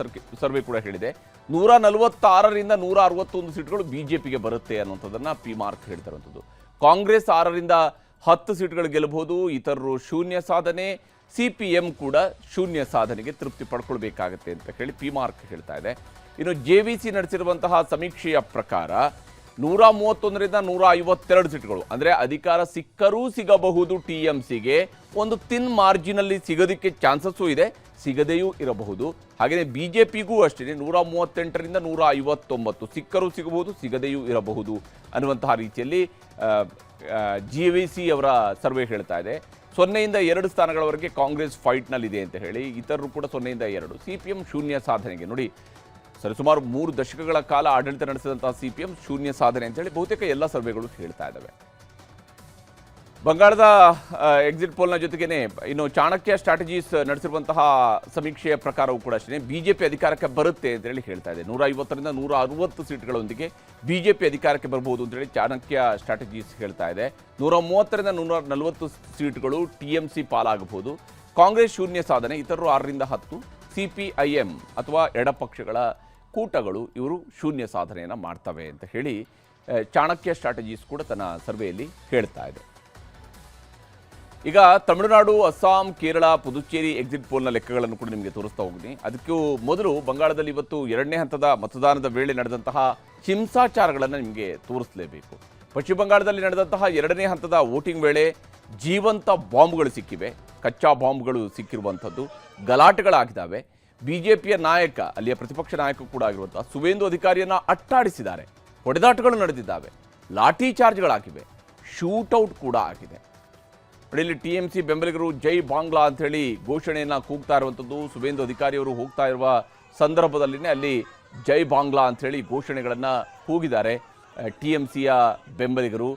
ಸರ್ವೆ ಕೂಡ ಹೇಳಿದೆ. 146ರಿಂದ 161 ಸೀಟ್ಗಳು BJPಗೆ ಬರುತ್ತೆ ಅನ್ನುವಂಥದ್ದನ್ನು ಪಿಮಾರ್ಕ್ ಹೇಳ್ತಿರುವಂಥದ್ದು. ಕಾಂಗ್ರೆಸ್ 6ರಿಂದ 10 ಸೀಟ್ಗಳು ಗೆಲ್ಲಬಹುದು, ಇತರರು ಶೂನ್ಯ ಸಾಧನೆ, CPM ಕೂಡ ಶೂನ್ಯ ಸಾಧನೆಗೆ ತೃಪ್ತಿ ಪಡ್ಕೊಳ್ಬೇಕಾಗತ್ತೆ ಅಂತ ಹೇಳಿ ಪಿಮಾರ್ಕ್ ಹೇಳ್ತಾ ಇದೆ. ಇನ್ನು JVC ನಡೆಸಿರುವಂತಹ ಸಮೀಕ್ಷೆಯ ಪ್ರಕಾರ 131ರಿಂದ 152 ಸೀಟ್ಗಳು, ಅಂದರೆ ಅಧಿಕಾರ ಸಿಕ್ಕರೂ ಸಿಗಬಹುದು TMCಗೆ, ಒಂದು ತಿನ್ ಮಾರ್ಜಿನಲ್ಲಿ ಸಿಗೋದಕ್ಕೆ ಚಾನ್ಸಸ್ಸು ಇದೆ, ಸಿಗದೆಯೂ ಇರಬಹುದು. ಹಾಗೆಯೇ BJPಗೂ ಅಷ್ಟೇ 138ರಿಂದ 159 ಸಿಕ್ಕರೂ ಸಿಗಬಹುದು, ಸಿಗದೆಯೂ ಇರಬಹುದು ಅನ್ನುವಂತಹ ರೀತಿಯಲ್ಲಿ JVC ಅವರ ಸರ್ವೆ ಹೇಳ್ತಾ ಇದೆ. 0ಯಿಂದ 2 ಸ್ಥಾನಗಳವರೆಗೆ ಕಾಂಗ್ರೆಸ್ ಫೈಟ್ನಲ್ಲಿದೆ ಅಂತ ಹೇಳಿ, ಇತರರು ಕೂಡ 0ಯಿಂದ 2. CPM ಶೂನ್ಯ ಸಾಧನೆಗೆ, ನೋಡಿ ಸರಿಸುಮಾರು 3 ದಶಕಗಳ ಕಾಲ ಆಡಳಿತ ನಡೆಸಿದಂತಹ CPM ಶೂನ್ಯ ಸಾಧನೆ ಅಂತೇಳಿ ಬಹುತೇಕ ಎಲ್ಲ ಸರ್ವೆಗಳು ಹೇಳ್ತಾ ಇದ್ದಾವೆ. ಬಂಗಾಳದ ಎಕ್ಸಿಟ್ ಪೋಲ್ನ ಜೊತೆಗೇನೆ ಇನ್ನು ಚಾಣಕ್ಯ ಸ್ಟ್ರಾಟಜೀಸ್ ನಡೆಸಿರುವಂತಹ ಸಮೀಕ್ಷೆಯ ಪ್ರಕಾರವೂ ಕೂಡ ಅಷ್ಟೇ BJP ಅಧಿಕಾರಕ್ಕೆ ಬರುತ್ತೆ ಅಂತೇಳಿ ಹೇಳ್ತಾ ಇದೆ. 150ರಿಂದ 160 ಸೀಟ್ಗಳೊಂದಿಗೆ BJP ಅಧಿಕಾರಕ್ಕೆ ಬರಬಹುದು ಅಂತೇಳಿ ಚಾಣಕ್ಯ ಸ್ಟ್ರಾಟಜೀಸ್ ಹೇಳ್ತಾ ಇದೆ. 130ರಿಂದ 140 ಸೀಟ್ಗಳು TMC ಪಾಲಾಗಬಹುದು. ಕಾಂಗ್ರೆಸ್ ಶೂನ್ಯ ಸಾಧನೆ, ಇತರರು 6ರಿಂದ 10, CPIM ಅಥವಾ ಎಡಪಕ್ಷಗಳ ಕೂಟಗಳು ಇವರು ಶೂನ್ಯ ಸಾಧನೆಯನ್ನು ಮಾಡ್ತವೆ ಅಂತ ಹೇಳಿ ಚಾಣಕ್ಯ ಸ್ಟ್ರಾಟಜೀಸ್ ಕೂಡ ತನ್ನ ಸರ್ವೆಯಲ್ಲಿ ಹೇಳ್ತಾ ಇದೆ. ಈಗ ತಮಿಳುನಾಡು, ಅಸ್ಸಾಂ, ಕೇರಳ, ಪುದುಚೇರಿ ಎಕ್ಸಿಟ್ ಪೋಲ್ನ ಲೆಕ್ಕಗಳನ್ನು ಕೂಡ ನಿಮಗೆ ತೋರಿಸ್ತಾ ಹೋಗ್ತೀನಿ. ಅದಕ್ಕೂ ಮೊದಲು ಬಂಗಾಳದಲ್ಲಿ ಇವತ್ತು 2ನೇ ಹಂತದ ಮತದಾನದ ವೇಳೆ ನಡೆದಂತಹ ಹಿಂಸಾಚಾರಗಳನ್ನು ನಿಮಗೆ ತೋರಿಸಲೇಬೇಕು. ಪಶ್ಚಿಮ ಬಂಗಾಳದಲ್ಲಿ ನಡೆದಂತಹ 2ನೇ ಹಂತದ ವೋಟಿಂಗ್ ವೇಳೆ ಜೀವಂತ ಬಾಂಬ್ಗಳು ಸಿಕ್ಕಿವೆ, ಕಚ್ಚಾ ಬಾಂಬ್ಗಳು ಸಿಕ್ಕಿರುವಂಥದ್ದು, ಗಲಾಟೆಗಳಾಗಿದ್ದಾವೆ. BJPಯ ನಾಯಕ, ಅಲ್ಲಿಯ ಪ್ರತಿಪಕ್ಷ ನಾಯಕ ಕೂಡ ಆಗಿರುವಂತಹ ಸುವೇಂದು ಅಧಿಕಾರಿಯನ್ನು ಅಟ್ಟಾಡಿಸಿದ್ದಾರೆ, ಹೊಡೆದಾಟಗಳು ನಡೆದಿದ್ದಾವೆ, ಲಾಠಿ ಚಾರ್ಜ್ಗಳಾಗಿವೆ, ಶೂಟೌಟ್ ಕೂಡ ಆಗಿದೆ. ಇಲ್ಲಿ TMC ಬೆಂಬಲಿಗರು ಜೈ ಬಾಂಗ್ಲಾ ಅಂಥೇಳಿ ಘೋಷಣೆಯನ್ನು ಕೂಗ್ತಾ ಇರುವಂಥದ್ದು. ಸುವೇಂದು ಅಧಿಕಾರಿಯವರು ಹೋಗ್ತಾ ಇರುವ ಸಂದರ್ಭದಲ್ಲಿನೇ ಅಲ್ಲಿ ಜೈ ಬಾಂಗ್ಲಾ ಅಂಥೇಳಿ ಘೋಷಣೆಗಳನ್ನು ಕೂಗಿದ್ದಾರೆ TMCಯ ಬೆಂಬಲಿಗರು.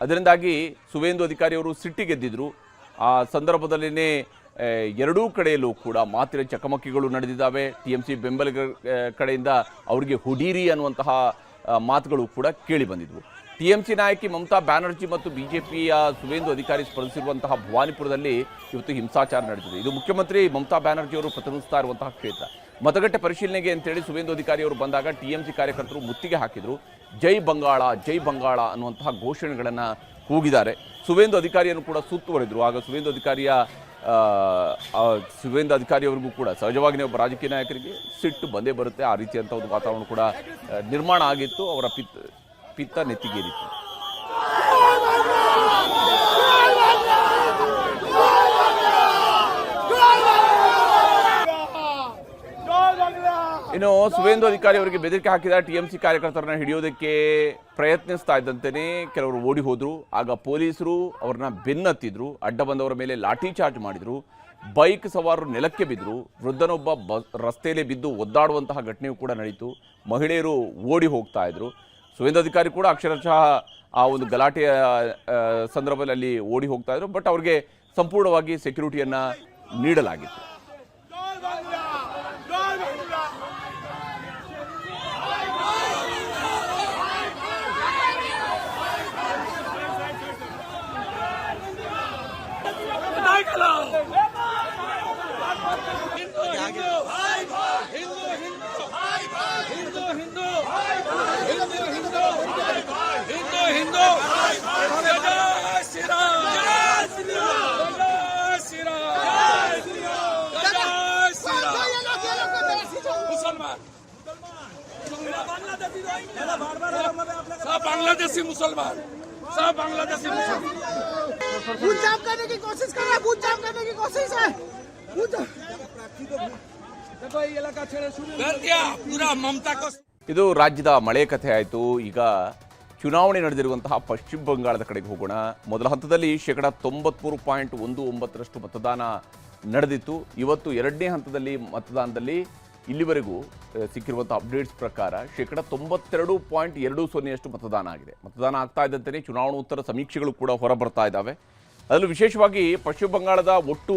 ಅದರಿಂದಾಗಿ ಸುವೇಂದು ಅಧಿಕಾರಿಯವರು ಸಿಟ್ಟಿಗೆದ್ದಿದ್ರು. ಆ ಸಂದರ್ಭದಲ್ಲಿನೇ ಎರಡೂ ಕಡೆಯಲ್ಲೂ ಕೂಡ ಮಾತಿನ ಚಕಮಕಿಗಳು ನಡೆದಿದ್ದಾವೆ. TMC ಬೆಂಬಲಿಗರ ಕಡೆಯಿಂದ ಅವರಿಗೆ ಹುಡೀರಿ ಅನ್ನುವಂತಹ ಮಾತುಗಳು ಕೂಡ ಕೇಳಿ ಬಂದಿದ್ವು. TMC ನಾಯಕಿ ಮಮತಾ ಬ್ಯಾನರ್ಜಿ ಮತ್ತು BJPಯ ಸುವೇಂದು ಅಧಿಕಾರಿ ಸ್ಪರ್ಧಿಸಿರುವಂತಹ ಭವಾನಿಪುರದಲ್ಲಿ ಇವತ್ತು ಹಿಂಸಾಚಾರ ನಡೆದಿದೆ. ಇದು ಮುಖ್ಯಮಂತ್ರಿ ಮಮತಾ ಬ್ಯಾನರ್ಜಿ ಅವರು ಪ್ರತಿನಿಧಿಸ್ತಾ ಇರುವಂತಹ ಕ್ಷೇತ್ರ. ಮತಗಟ್ಟೆ ಪರಿಶೀಲನೆಗೆ ಅಂತೇಳಿ ಸುವೇಂದು ಅಧಿಕಾರಿಯವರು ಬಂದಾಗ TMC ಕಾರ್ಯಕರ್ತರು ಮುತ್ತಿಗೆ ಹಾಕಿದರು. ಜೈ ಬಂಗಾಳ, ಜೈ ಬಂಗಾಳ ಅನ್ನುವಂತಹ ಘೋಷಣೆಗಳನ್ನು ಕೂಗಿದ್ದಾರೆ. ಸುವೇಂದು ಅಧಿಕಾರಿಯನ್ನು ಕೂಡ ಸುತ್ತುವರಿದ್ರು. ಆಗ ಸುವೇಂದು ಅಧಿಕಾರಿಯವರಿಗೂ ಕೂಡ ಸಹಜವಾಗಿ ಒಬ್ಬ ರಾಜಕೀಯ ನಾಯಕರಿಗೆ ಸಿಟ್ಟು ಬಂದೇ ಬರುತ್ತೆ. ಆ ರೀತಿಯಂಥ ಒಂದು ವಾತಾವರಣ ಕೂಡ ನಿರ್ಮಾಣ ಆಗಿತ್ತು. ಅವರ ಪಿತ್ತ ನೆತ್ತಿಗೇರಿತ್ತು. ಇನ್ನು ಸುವೇಂದು ಅಧಿಕಾರಿ ಅವರಿಗೆ ಬೆದರಿಕೆ ಹಾಕಿದ TMC ಕಾರ್ಯಕರ್ತರನ್ನ ಹಿಡಿಯೋದಕ್ಕೆ ಪ್ರಯತ್ನಿಸ್ತಾ ಇದ್ದಂತೆಯೇ ಕೆಲವರು ಓಡಿ ಹೋದ್ರು. ಆಗ ಪೊಲೀಸರು ಅವ್ರನ್ನ ಬೆನ್ನತ್ತಿದ್ರು, ಅಡ್ಡ ಬಂದವರ ಮೇಲೆ ಲಾಠಿ ಚಾರ್ಜ್ ಮಾಡಿದ್ರು, ಬೈಕ್ ಸವಾರರು ನೆಲಕ್ಕೆ ಬಿದ್ದರು, ವೃದ್ಧನೊಬ್ಬ ರಸ್ತೆಯಲ್ಲಿ ಬಿದ್ದು ಒದ್ದಾಡುವಂತಹ ಘಟನೆಯೂ ಕೂಡ ನಡೀತು. ಮಹಿಳೆಯರು ಓಡಿ ಹೋಗ್ತಾ ಇದ್ರು. ಸುವೇಂದು ಅಧಿಕಾರಿ ಕೂಡ ಅಕ್ಷರಶಃ ಆ ಒಂದು ಗಲಾಟೆಯ ಸಂದರ್ಭದಲ್ಲಿ ಓಡಿ ಹೋಗ್ತಾ ಇದ್ರು. ಬಟ್ ಅವ್ರಿಗೆ ಸಂಪೂರ್ಣವಾಗಿ ಸೆಕ್ಯೂರಿಟಿಯನ್ನು ನೀಡಲಾಗಿತ್ತು. बांग्लादेशी मुसलमान, सब बांग्लादेशी मुसलमान बूथ जाम करने की कोशिश कर रहा है, बूथ जाम करने की कोशिश है। देखो ये इलाका कर दिया पूरा ममता को. ಇದು ರಾಜ್ಯದ ಮಳೆ ಕಥೆ ಆಯಿತು. ಈಗ ಚುನಾವಣೆ ನಡೆದಿರುವಂತಹ ಪಶ್ಚಿಮ ಬಂಗಾಳದ ಕಡೆಗೆ ಹೋಗೋಣ. ಮೊದಲ ಹಂತದಲ್ಲಿ 93.19% ಮತದಾನ ನಡೆದಿತ್ತು. ಇವತ್ತು ಎರಡನೇ ಹಂತದಲ್ಲಿ ಮತದಾನದಲ್ಲಿ ಇಲ್ಲಿವರೆಗೂ ಸಿಕ್ಕಿರುವಂಥ ಅಪ್ಡೇಟ್ಸ್ ಪ್ರಕಾರ 92.20% ಮತದಾನ ಆಗಿದೆ. ಮತದಾನ ಆಗ್ತಾ ಇದ್ದಂತೆಯೇ ಚುನಾವಣೋತ್ತರ ಸಮೀಕ್ಷೆಗಳು ಕೂಡ ಹೊರಬರ್ತಾ ಇದ್ದಾವೆ. ಅದರಲ್ಲೂ ವಿಶೇಷವಾಗಿ ಪಶ್ಚಿಮ ಬಂಗಾಳದ ಒಟ್ಟು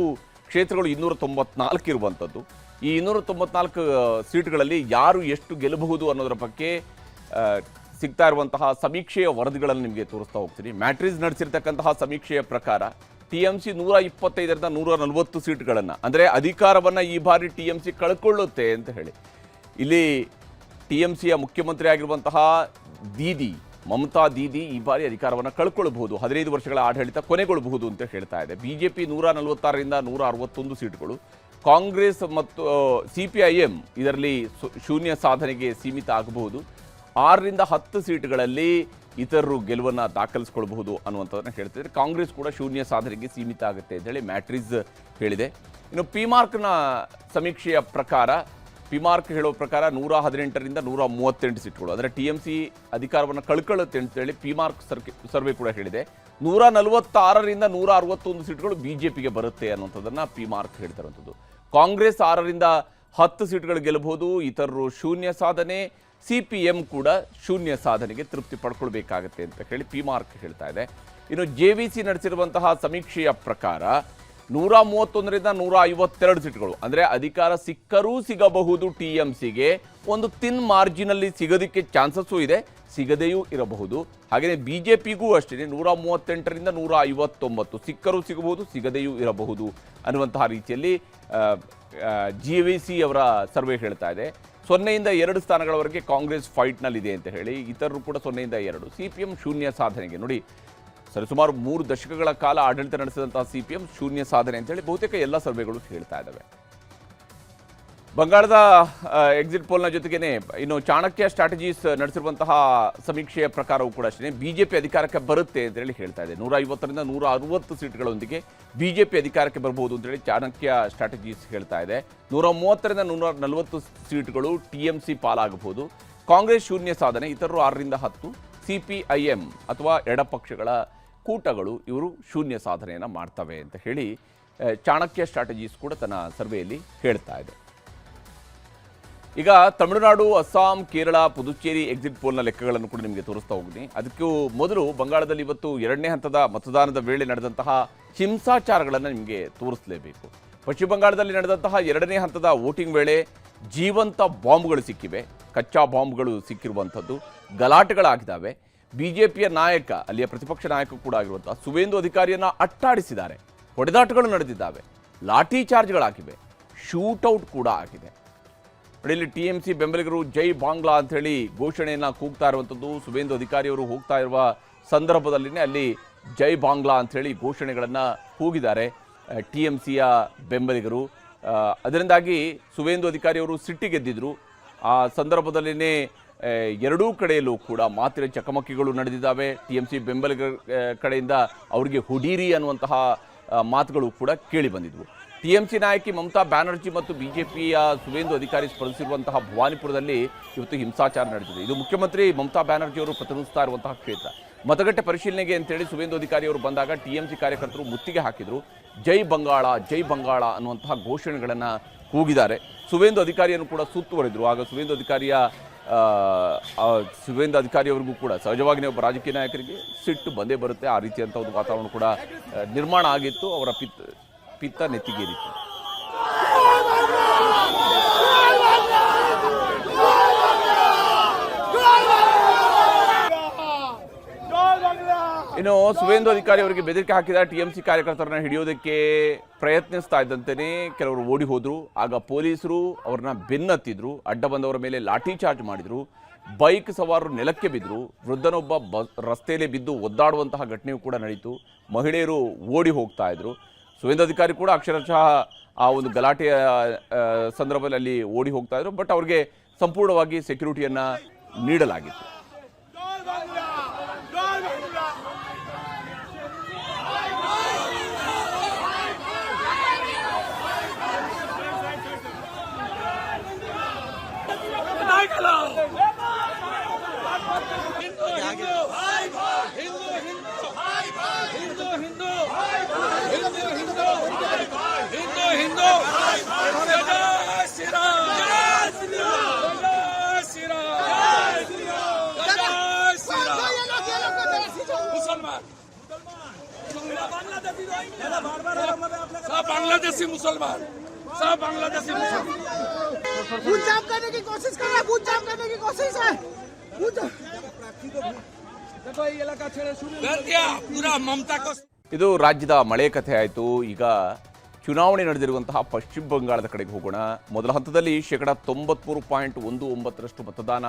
ಕ್ಷೇತ್ರಗಳು 294 ಇರುವಂಥದ್ದು. ಈ 294 ಸೀಟ್ಗಳಲ್ಲಿ ಯಾರು ಎಷ್ಟು ಗೆಲ್ಲಬಹುದು ಅನ್ನೋದರ ಬಗ್ಗೆ ಸಿಗ್ತಾ ಇರುವಂತಹ ಸಮೀಕ್ಷೆಯ ವರದಿಗಳನ್ನು ನಿಮಗೆ ತೋರಿಸ್ತಾ ಹೋಗ್ತೀನಿ. ಮ್ಯಾಟ್ರಿಸ್ ನಡೆಸಿರ್ತಕ್ಕಂತಹ ಸಮೀಕ್ಷೆಯ ಪ್ರಕಾರ TMC 125ರಿಂದ 140 ಸೀಟ್ಗಳನ್ನು, ಅಂದರೆ ಅಧಿಕಾರವನ್ನು ಈ ಬಾರಿ TMC ಕಳ್ಕೊಳ್ಳುತ್ತೆ ಅಂತ ಹೇಳಿ. ಇಲ್ಲಿ TMCಯ ಮುಖ್ಯಮಂತ್ರಿ ಆಗಿರುವಂತಹ ದೀದಿ ಮಮತಾ ದೀದಿ ಈ ಬಾರಿ ಅಧಿಕಾರವನ್ನು ಕಳ್ಕೊಳ್ಬಹುದು, 15 ವರ್ಷಗಳ ಆಡಳಿತ ಕೊನೆಗೊಳ್ಳಬಹುದು ಅಂತ ಹೇಳ್ತಾ ಇದೆ. BJP 146ರಿಂದ 161 ಸೀಟ್ಗಳು, ಕಾಂಗ್ರೆಸ್ ಮತ್ತು CPIM ಇದರಲ್ಲಿ ಶೂನ್ಯ ಸಾಧನೆಗೆ ಸೀಮಿತ ಆಗಬಹುದು. 6ರಿಂದ 10 ಸೀಟ್ಗಳಲ್ಲಿ ಇತರರು ಗೆಲುವನ್ನು ದಾಖಲಿಸಿಕೊಳ್ಳಬಹುದು ಅನ್ನುವಂಥದ್ದನ್ನು ಹೇಳ್ತಿದ್ರೆ, ಕಾಂಗ್ರೆಸ್ ಕೂಡ ಶೂನ್ಯ ಸಾಧನೆಗೆ ಸೀಮಿತ ಆಗುತ್ತೆ ಅಂತ ಹೇಳಿ ಮ್ಯಾಟ್ರಿಸ್ ಹೇಳಿದೆ. ಇನ್ನು ಪಿಮಾರ್ಕ್ನ ಸಮೀಕ್ಷೆಯ ಪ್ರಕಾರ, ಪಿಮಾರ್ಕ್ ಹೇಳೋ ಪ್ರಕಾರ 118ರಿಂದ 138 ಸೀಟ್ಗಳು, ಅಂದರೆ TMC ಅಧಿಕಾರವನ್ನು ಕಳ್ಕೊಳ್ಳುತ್ತೆ ಅಂತೇಳಿ ಪಿಮಾರ್ಕ್ ಸರ್ವೆ ಕೂಡ ಹೇಳಿದೆ. 146ರಿಂದ 161 ಸೀಟ್ಗಳು BJPಗೆ ಬರುತ್ತೆ ಅನ್ನುವಂಥದ್ದನ್ನು ಪಿಮಾರ್ಕ್ ಹೇಳ್ತಿರುವಂಥದ್ದು. ಕಾಂಗ್ರೆಸ್ 6ರಿಂದ 10 ಸೀಟ್ಗಳು ಗೆಲ್ಲಬಹುದು, ಇತರರು ಶೂನ್ಯ ಸಾಧನೆ, CPM ಕೂಡ ಶೂನ್ಯ ಸಾಧನೆಗೆ ತೃಪ್ತಿ ಪಡ್ಕೊಳ್ಬೇಕಾಗತ್ತೆ ಅಂತ ಹೇಳಿ ಪಿಮಾರ್ಕ್ ಹೇಳ್ತಾ ಇದೆ. ಇನ್ನು JVC ನಡೆಸಿರುವಂತಹ ಸಮೀಕ್ಷೆಯ ಪ್ರಕಾರ 131ರಿಂದ 152 ಸೀಟ್ಗಳು, ಅಂದರೆ ಅಧಿಕಾರ ಸಿಕ್ಕರೂ ಸಿಗಬಹುದು TMCಗೆ, ಒಂದು ತಿನ್ ಮಾರ್ಜಿನಲ್ಲಿ ಸಿಗೋದಕ್ಕೆ ಚಾನ್ಸಸ್ಸು ಇದೆ, ಸಿಗದೆಯೂ ಇರಬಹುದು. ಹಾಗೆಯೇ BJPಗೂ ಅಷ್ಟೇ 138ರಿಂದ 159 ಸಿಕ್ಕರೂ ಸಿಗಬಹುದು, ಸಿಗದೆಯೂ ಇರಬಹುದು ಅನ್ನುವಂತಹ ರೀತಿಯಲ್ಲಿ JVC ಅವರ ಸರ್ವೆ ಹೇಳ್ತಾ ಇದೆ. 0ಯಿಂದ 2 ಸ್ಥಾನಗಳವರೆಗೆ ಕಾಂಗ್ರೆಸ್ ಫೈಟ್ನಲ್ಲಿದೆ ಅಂತ ಹೇಳಿ, ಇತರರು ಕೂಡ 0ಯಿಂದ 2. CPM ಶೂನ್ಯ ಸಾಧನೆಗೆ, ನೋಡಿ ಸರಿಸುಮಾರು 3 ದಶಕಗಳ ಕಾಲ ಆಡಳಿತ ನಡೆಸಿದಂತಹ CPM ಶೂನ್ಯ ಸಾಧನೆ ಅಂತೇಳಿ ಬಹುತೇಕ ಎಲ್ಲ ಸರ್ವೆಗಳು ಹೇಳ್ತಾ ಇದ್ದಾವೆ. ಬಂಗಾಳದ ಎಕ್ಸಿಟ್ ಪೋಲ್ನ ಜೊತೆಗೇನೆ ಇನ್ನು ಚಾಣಕ್ಯ ಸ್ಟ್ರಾಟಜೀಸ್ ನಡೆಸಿರುವಂತಹ ಸಮೀಕ್ಷೆಯ ಪ್ರಕಾರವೂ ಕೂಡ ಅಷ್ಟೇ BJP ಅಧಿಕಾರಕ್ಕೆ ಬರುತ್ತೆ ಅಂತೇಳಿ ಹೇಳ್ತಾ ಇದೆ. 150ರಿಂದ 160 ಸೀಟ್ಗಳೊಂದಿಗೆ BJP ಅಧಿಕಾರಕ್ಕೆ ಬರಬಹುದು ಅಂತೇಳಿ ಚಾಣಕ್ಯ ಸ್ಟ್ರಾಟಜೀಸ್ ಹೇಳ್ತಾ ಇದೆ. 130ರಿಂದ 140 ಸೀಟ್ಗಳು TMC ಪಾಲಾಗಬಹುದು. ಕಾಂಗ್ರೆಸ್ ಶೂನ್ಯ ಸಾಧನೆ, ಇತರರು 6ರಿಂದ 10, CPIM ಅಥವಾ ಎಡಪಕ್ಷಗಳ ಕೂಟಗಳು ಇವರು ಶೂನ್ಯ ಸಾಧನೆಯನ್ನು ಮಾಡ್ತವೆ ಅಂತ ಹೇಳಿ ಚಾಣಕ್ಯ ಸ್ಟ್ರಾಟಜೀಸ್ ಕೂಡ ತನ್ನ ಸರ್ವೆಯಲ್ಲಿ ಹೇಳ್ತಾ ಇದೆ. ಈಗ ತಮಿಳುನಾಡು, ಅಸ್ಸಾಂ, ಕೇರಳ, ಪುದುಚೇರಿ ಎಕ್ಸಿಟ್ ಪೋಲ್ನ ಲೆಕ್ಕಗಳನ್ನು ಕೂಡ ನಿಮಗೆ ತೋರಿಸ್ತಾ ಹೋಗ್ತೀನಿ. ಅದಕ್ಕೂ ಮೊದಲು ಬಂಗಾಳದಲ್ಲಿ ಇವತ್ತು ಎರಡನೇ ಹಂತದ ಮತದಾನದ ವೇಳೆ ನಡೆದಂತಹ ಹಿಂಸಾಚಾರಗಳನ್ನು ನಿಮಗೆ ತೋರಿಸಲೇಬೇಕು. ಪಶ್ಚಿಮ ಬಂಗಾಳದಲ್ಲಿ ನಡೆದಂತಹ ಎರಡನೇ ಹಂತದ ವೋಟಿಂಗ್ ವೇಳೆ ಜೀವಂತ ಬಾಂಬ್ಗಳು ಸಿಕ್ಕಿವೆ, ಕಚ್ಚಾ ಬಾಂಬ್ಗಳು ಸಿಕ್ಕಿರುವಂಥದ್ದು, ಗಲಾಟೆಗಳಾಗಿದ್ದಾವೆ. BJPಯ ನಾಯಕ, ಅಲ್ಲಿಯ ಪ್ರತಿಪಕ್ಷ ನಾಯಕ ಕೂಡ ಆಗಿರುವಂತಹ ಸುವೇಂದು ಅಧಿಕಾರಿಯನ್ನು ಅಟ್ಟಾಡಿಸಿದ್ದಾರೆ, ಹೊಡೆದಾಟಗಳು ನಡೆದಿದ್ದಾವೆ, ಲಾಠಿ ಚಾರ್ಜ್ಗಳಾಗಿವೆ, ಶೂಟೌಟ್ ಕೂಡ ಆಗಿದೆ. ಇಲ್ಲಿ TMC ಬೆಂಬಲಿಗರು ಜೈ ಬಾಂಗ್ಲಾ ಅಂಥೇಳಿ ಘೋಷಣೆಯನ್ನು ಕೂಗ್ತಾ ಇರುವಂಥದ್ದು. ಸುವೇಂದು ಅಧಿಕಾರಿಯವರು ಹೋಗ್ತಾ ಇರುವ ಸಂದರ್ಭದಲ್ಲಿನೇ ಅಲ್ಲಿ ಜೈ ಬಾಂಗ್ಲಾ ಅಂಥೇಳಿ ಘೋಷಣೆಗಳನ್ನು ಕೂಗಿದ್ದಾರೆ TMCಯ ಬೆಂಬಲಿಗರು. ಅದರಿಂದಾಗಿ ಸುವೇಂದು ಅಧಿಕಾರಿಯವರು ಸಿಟ್ಟಿಗೆದ್ದಿದ್ರು. ಆ ಸಂದರ್ಭದಲ್ಲಿನೇ ಎರಡೂ ಕಡೆಯಲ್ಲೂ ಕೂಡ ಮಾತಿನ ಚಕಮಕಿಗಳು ನಡೆದಿದ್ದಾವೆ. TMC ಬೆಂಬಲಿಗರ ಕಡೆಯಿಂದ ಅವರಿಗೆ ಹುಡೀರಿ ಅನ್ನುವಂತಹ ಮಾತುಗಳು ಕೂಡ ಕೇಳಿ ಬಂದಿದ್ವು. TMC ನಾಯಕಿ ಮಮತಾ ಬ್ಯಾನರ್ಜಿ ಮತ್ತು BJPಯ ಸುವೇಂದು ಅಧಿಕಾರಿ ಸ್ಪರ್ಧಿಸಿರುವಂತಹ ಭವಾನಿಪುರದಲ್ಲಿ ಇವತ್ತು ಹಿಂಸಾಚಾರ ನಡೆದಿದೆ. ಇದು ಮುಖ್ಯಮಂತ್ರಿ ಮಮತಾ ಬ್ಯಾನರ್ಜಿ ಅವರು ಪ್ರತಿನಿಧಿಸ್ತಾ ಇರುವಂತಹ ಕ್ಷೇತ್ರ. ಮತಗಟ್ಟೆ ಪರಿಶೀಲನೆಗೆ ಅಂತೇಳಿ ಸುವೇಂದು ಅಧಿಕಾರಿಯವರು ಬಂದಾಗ TMC ಕಾರ್ಯಕರ್ತರು ಮುತ್ತಿಗೆ ಹಾಕಿದರು. ಜೈ ಬಂಗಾಳ, ಜೈ ಬಂಗಾಳ ಅನ್ನುವಂತಹ ಘೋಷಣೆಗಳನ್ನು ಕೂಗಿದ್ದಾರೆ. ಸುವೇಂದು ಅಧಿಕಾರಿಯನ್ನು ಕೂಡ ಸುತ್ತುವರಿದ್ರು. ಆಗ ಸುವೇಂದು ಅಧಿಕಾರಿಯವರಿಗೂ ಕೂಡ ಸಹಜವಾಗಿ ಒಬ್ಬ ರಾಜಕೀಯ ನಾಯಕರಿಗೆ ಸಿಟ್ಟು ಬಂದೇ ಬರುತ್ತೆ. ಆ ರೀತಿಯಂಥ ಒಂದು ವಾತಾವರಣ ಕೂಡ ನಿರ್ಮಾಣ ಆಗಿತ್ತು. ಅವರ ಪಿತ್ತ ನೆತ್ತಿಗೇರಿತ್ತು. ಇನ್ನು ಸುವೇಂದು ಅಧಿಕಾರಿ ಅವರಿಗೆ ಬೆದರಿಕೆ ಹಾಕಿದ TMC ಕಾರ್ಯಕರ್ತರನ್ನ ಹಿಡಿಯೋದಕ್ಕೆ ಪ್ರಯತ್ನಿಸ್ತಾ ಇದ್ದಂತೆಯೇ ಕೆಲವರು ಓಡಿ ಹೋದ್ರು. ಆಗ ಪೊಲೀಸರು ಅವ್ರನ್ನ ಬೆನ್ನತ್ತಿದ್ರು, ಅಡ್ಡ ಬಂದವರ ಮೇಲೆ ಲಾಠಿ ಚಾರ್ಜ್ ಮಾಡಿದ್ರು, ಬೈಕ್ ಸವಾರರು ನೆಲಕ್ಕೆ ಬಿದ್ದರು, ವೃದ್ಧನೊಬ್ಬ ರಸ್ತೆಯಲ್ಲಿ ಬಿದ್ದು ಒದ್ದಾಡುವಂತಹ ಘಟನೆಯೂ ಕೂಡ ನಡೀತು. ಮಹಿಳೆಯರು ಓಡಿ ಹೋಗ್ತಾ ಇದ್ರು. ಸುವೇಂದು ಅಧಿಕಾರಿ ಕೂಡ ಅಕ್ಷರಶಃ ಆ ಒಂದು ಗಲಾಟೆಯ ಸಂದರ್ಭದಲ್ಲಿ ಓಡಿ ಹೋಗ್ತಾ ಇದ್ರು. ಬಟ್ ಅವ್ರಿಗೆ ಸಂಪೂರ್ಣವಾಗಿ ಸೆಕ್ಯೂರಿಟಿಯನ್ನು ನೀಡಲಾಗಿತ್ತು. बांग्लादेशी मुसलमान सब बांग्लादेशी मुसलमान बूथ जाम करने की कोशिश कर रहा है, बूथ जाम करने की कोशिश है। देखो ये इलाका छेड़े शुरू कर दिया पूरा ममता को। ಇದು ರಾಜ್ಯದ ಮಳೆ ಕಥೆ ಆಯಿತು. ಈಗ ಚುನಾವಣೆ ನಡೆದಿರುವಂತಹ ಪಶ್ಚಿಮ ಬಂಗಾಳದ ಕಡೆಗೆ ಹೋಗೋಣ. ಮೊದಲ ಹಂತದಲ್ಲಿ 93.19% ಮತದಾನ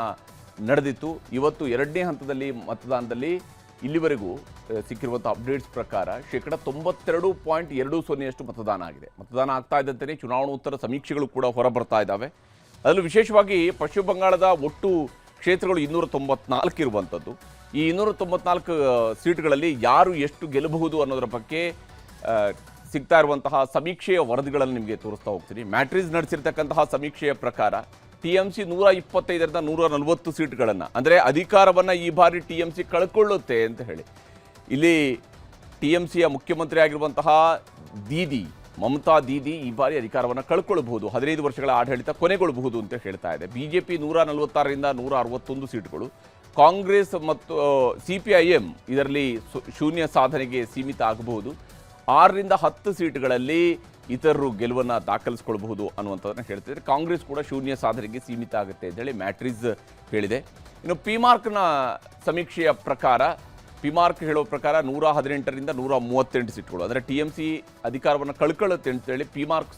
ನಡೆದಿತ್ತು. ಇವತ್ತು ಎರಡನೇ ಹಂತದಲ್ಲಿ ಮತದಾನದಲ್ಲಿ ಇಲ್ಲಿವರೆಗೂ ಸಿಕ್ಕಿರುವಂಥ ಅಪ್ಡೇಟ್ಸ್ ಪ್ರಕಾರ 92.20% ಮತದಾನ ಆಗಿದೆ. ಮತದಾನ ಆಗ್ತಾ ಇದ್ದಂತೆಯೇ ಚುನಾವಣೋತ್ತರ ಸಮೀಕ್ಷೆಗಳು ಕೂಡ ಹೊರಬರ್ತಾ ಇದ್ದಾವೆ. ಅದರಲ್ಲೂ ವಿಶೇಷವಾಗಿ ಪಶ್ಚಿಮ ಬಂಗಾಳದ ಒಟ್ಟು ಕ್ಷೇತ್ರಗಳು 294 ಇರುವಂಥದ್ದು. ಈ 294 ಸೀಟ್ಗಳಲ್ಲಿ ಯಾರು ಎಷ್ಟು ಗೆಲ್ಲಬಹುದು ಅನ್ನೋದರ ಬಗ್ಗೆ ಸಿಗ್ತಾ ಇರುವಂತಹ ಸಮೀಕ್ಷೆಯ ವರದಿಗಳನ್ನು ನಿಮಗೆ ತೋರಿಸ್ತಾ ಹೋಗ್ತೀನಿ. ಮ್ಯಾಟ್ರಿಸ್ ನಡೆಸಿರ್ತಕ್ಕಂತಹ ಸಮೀಕ್ಷೆಯ ಪ್ರಕಾರ TMC 125ರಿಂದ 140 ಸೀಟ್ಗಳನ್ನು, ಅಂದರೆ ಅಧಿಕಾರವನ್ನು ಈ ಬಾರಿ TMC ಕಳ್ಕೊಳ್ಳುತ್ತೆ ಅಂತ ಹೇಳಿ. ಇಲ್ಲಿ TMCಯ ಮುಖ್ಯಮಂತ್ರಿ ಆಗಿರುವಂತಹ ದೀದಿ ಮಮತಾ ದೀದಿ ಈ ಬಾರಿ ಅಧಿಕಾರವನ್ನು ಕಳ್ಕೊಳ್ಬಹುದು, 15 ವರ್ಷಗಳ ಆಡಳಿತ ಕೊನೆಗೊಳ್ಳಬಹುದು ಅಂತ ಹೇಳ್ತಾ ಇದೆ. BJP 146ರಿಂದ 161 ಸೀಟ್ಗಳು, ಕಾಂಗ್ರೆಸ್ ಮತ್ತು CPIM ಇದರಲ್ಲಿ ಶೂನ್ಯ ಸಾಧನೆಗೆ ಸೀಮಿತ ಆಗಬಹುದು. 6ರಿಂದ 10 ಸೀಟ್ಗಳಲ್ಲಿ ಇತರರು ಗೆಲುವನ್ನು ದಾಖಲಿಸಿಕೊಳ್ಳಬಹುದು ಅನ್ನುವಂಥದ್ದನ್ನು ಹೇಳ್ತಿದ್ದಾರೆ. ಕಾಂಗ್ರೆಸ್ ಕೂಡ ಶೂನ್ಯ ಸಾಧನೆಗೆ ಸೀಮಿತ ಆಗುತ್ತೆ ಅಂತೇಳಿ ಮ್ಯಾಟ್ರಿಸ್ ಹೇಳಿದೆ. ಇನ್ನು ಪಿಮಾರ್ಕ್ನ ಸಮೀಕ್ಷೆಯ ಪ್ರಕಾರ, ಪಿಮಾರ್ಕ್ ಹೇಳೋ ಪ್ರಕಾರ 118ರಿಂದ 138 ಸೀಟ್ಗಳು, ಅಂದರೆ TMC ಅಧಿಕಾರವನ್ನು ಕಳ್ಕೊಳ್ಳುತ್ತೆ ಅಂತೇಳಿ ಪಿಮಾರ್ಕ್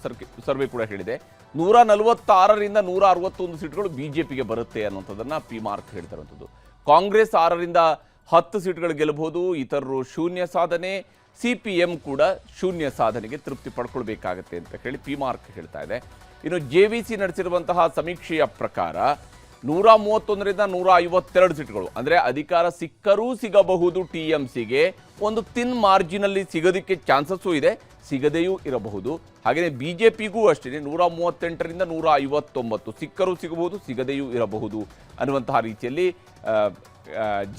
ಸರ್ವೆ ಕೂಡ ಹೇಳಿದೆ. 146ರಿಂದ 161 ಸೀಟ್ಗಳು BJPಗೆ ಬರುತ್ತೆ ಅನ್ನುವಂಥದ್ದನ್ನು ಪಿಮಾರ್ಕ್ ಹೇಳ್ತಿರುವಂಥದ್ದು. ಕಾಂಗ್ರೆಸ್ 6ರಿಂದ 10 ಸೀಟ್ಗಳು ಗೆಲ್ಲಬಹುದು, ಇತರರು ಶೂನ್ಯ ಸಾಧನೆ, CPM ಕೂಡ ಶೂನ್ಯ ಸಾಧನೆಗೆ ತೃಪ್ತಿ ಪಡ್ಕೊಳ್ಬೇಕಾಗತ್ತೆ ಅಂತ ಹೇಳಿ ಪಿಮಾರ್ಕ್ ಹೇಳ್ತಾ ಇದೆ. ಇನ್ನು JVC ನಡೆಸಿರುವಂತಹ ಸಮೀಕ್ಷೆಯ ಪ್ರಕಾರ 131ರಿಂದ 152 ಸೀಟ್ಗಳು, ಅಂದರೆ ಅಧಿಕಾರ ಸಿಕ್ಕರೂ ಸಿಗಬಹುದು TMCಗೆ, ಒಂದು ತಿನ್ ಮಾರ್ಜಿನಲ್ಲಿ ಸಿಗೋದಕ್ಕೆ ಚಾನ್ಸಸ್ಸು ಇದೆ, ಸಿಗದೆಯೂ ಇರಬಹುದು. ಹಾಗೆಯೇ BJPಗೂ ಅಷ್ಟೇ 138ರಿಂದ 159 ಸಿಕ್ಕರೂ ಸಿಗಬಹುದು, ಸಿಗದೆಯೂ ಇರಬಹುದು ಅನ್ನುವಂತಹ ರೀತಿಯಲ್ಲಿ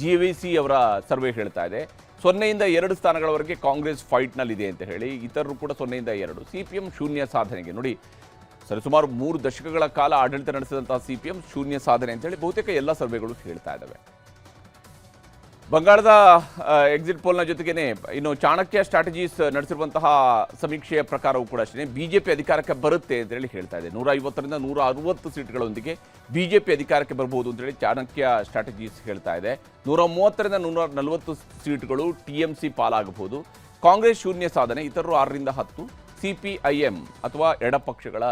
JVC ಅವರ ಸರ್ವೆ ಹೇಳ್ತಾ ಇದೆ. 0ಯಿಂದ 2 ಸ್ಥಾನಗಳವರೆಗೆ ಕಾಂಗ್ರೆಸ್ ಫೈಟ್ನಲ್ಲಿದೆ ಅಂತ ಹೇಳಿ, ಇತರರು ಕೂಡ 0ಯಿಂದ 2. CPM ಶೂನ್ಯ ಸಾಧನೆಗೆ, ನೋಡಿ ಸರಿಸುಮಾರು 3 ದಶಕಗಳ ಕಾಲ ಆಡಳಿತ ನಡೆಸಿದಂತಹ CPM ಶೂನ್ಯ ಸಾಧನೆ ಅಂತೇಳಿ ಬಹುತೇಕ ಎಲ್ಲ ಸರ್ವೆಗಳು ಹೇಳ್ತಾ ಇದ್ದಾವೆ. ಬಂಗಾಳದ ಎಕ್ಸಿಟ್ ಪೋಲ್ನ ಜೊತೆಗೇನೆ ಇನ್ನು ಚಾಣಕ್ಯ ಸ್ಟ್ರಾಟಜೀಸ್ ನಡೆಸಿರುವಂತಹ ಸಮೀಕ್ಷೆಯ ಪ್ರಕಾರವೂ ಕೂಡ ಅಷ್ಟೇ BJP ಅಧಿಕಾರಕ್ಕೆ ಬರುತ್ತೆ ಅಂತೇಳಿ ಹೇಳ್ತಾ ಇದೆ. 150ರಿಂದ 160 ಸೀಟ್ಗಳೊಂದಿಗೆ BJP ಅಧಿಕಾರಕ್ಕೆ ಬರಬಹುದು ಅಂತೇಳಿ ಚಾಣಕ್ಯ ಸ್ಟ್ರಾಟಜೀಸ್ ಹೇಳ್ತಾ ಇದೆ. 130ರಿಂದ 140 ಸೀಟ್ಗಳು TMC ಪಾಲಾಗಬಹುದು. ಕಾಂಗ್ರೆಸ್ ಶೂನ್ಯ ಸಾಧನೆ, ಇತರರು 6ರಿಂದ 10, CPIM ಅಥವಾ ಎಡಪಕ್ಷಗಳ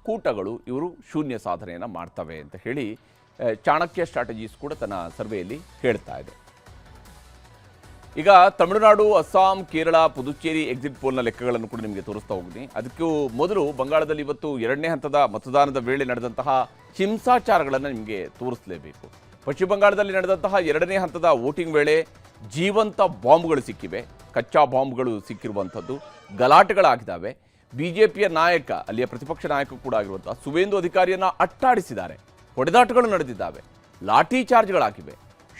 ಕೂಟಗಳು ಇವರು ಶೂನ್ಯ ಸಾಧನೆಯನ್ನು ಮಾಡ್ತವೆ ಅಂತ ಹೇಳಿ ಚಾಣಕ್ಯ ಸ್ಟ್ರಾಟಜೀಸ್ ಕೂಡ ತನ್ನ ಸರ್ವೆಯಲ್ಲಿ ಹೇಳ್ತಾ ಇದೆ. ಈಗ ತಮಿಳುನಾಡು, ಅಸ್ಸಾಂ, ಕೇರಳ, ಪುದುಚೇರಿ ಎಕ್ಸಿಟ್ ಪೋಲ್ನ ಲೆಕ್ಕಗಳನ್ನು ಕೂಡ ನಿಮಗೆ ತೋರಿಸ್ತಾ ಹೋಗ್ತೀನಿ. ಅದಕ್ಕೂ ಮೊದಲು ಬಂಗಾಳದಲ್ಲಿ ಇವತ್ತು ಎರಡನೇ ಹಂತದ ಮತದಾನದ ವೇಳೆ ನಡೆದಂತಹ ಹಿಂಸಾಚಾರಗಳನ್ನು ನಿಮಗೆ ತೋರಿಸಲೇಬೇಕು. ಪಶ್ಚಿಮ ಬಂಗಾಳದಲ್ಲಿ ನಡೆದಂತಹ ಎರಡನೇ ಹಂತದ ವೋಟಿಂಗ್ ವೇಳೆ ಜೀವಂತ ಬಾಂಬ್ಗಳು ಸಿಕ್ಕಿವೆ, ಕಚ್ಚಾ ಬಾಂಬ್ಗಳು ಸಿಕ್ಕಿರುವಂಥದ್ದು, ಗಲಾಟೆಗಳಾಗಿದ್ದಾವೆ. BJPಯ ನಾಯಕ, ಅಲ್ಲಿಯ ಪ್ರತಿಪಕ್ಷ ನಾಯಕ ಕೂಡ ಆಗಿರುವಂತಹ ಸುವೇಂದು ಅಧಿಕಾರಿಯನ್ನು ಅಟ್ಟಾಡಿಸಿದ್ದಾರೆ, ಹೊಡೆದಾಟಗಳು ನಡೆದಿದ್ದಾವೆ, ಲಾಠಿ ಚಾರ್ಜ್ಗಳಾಗಿವೆ,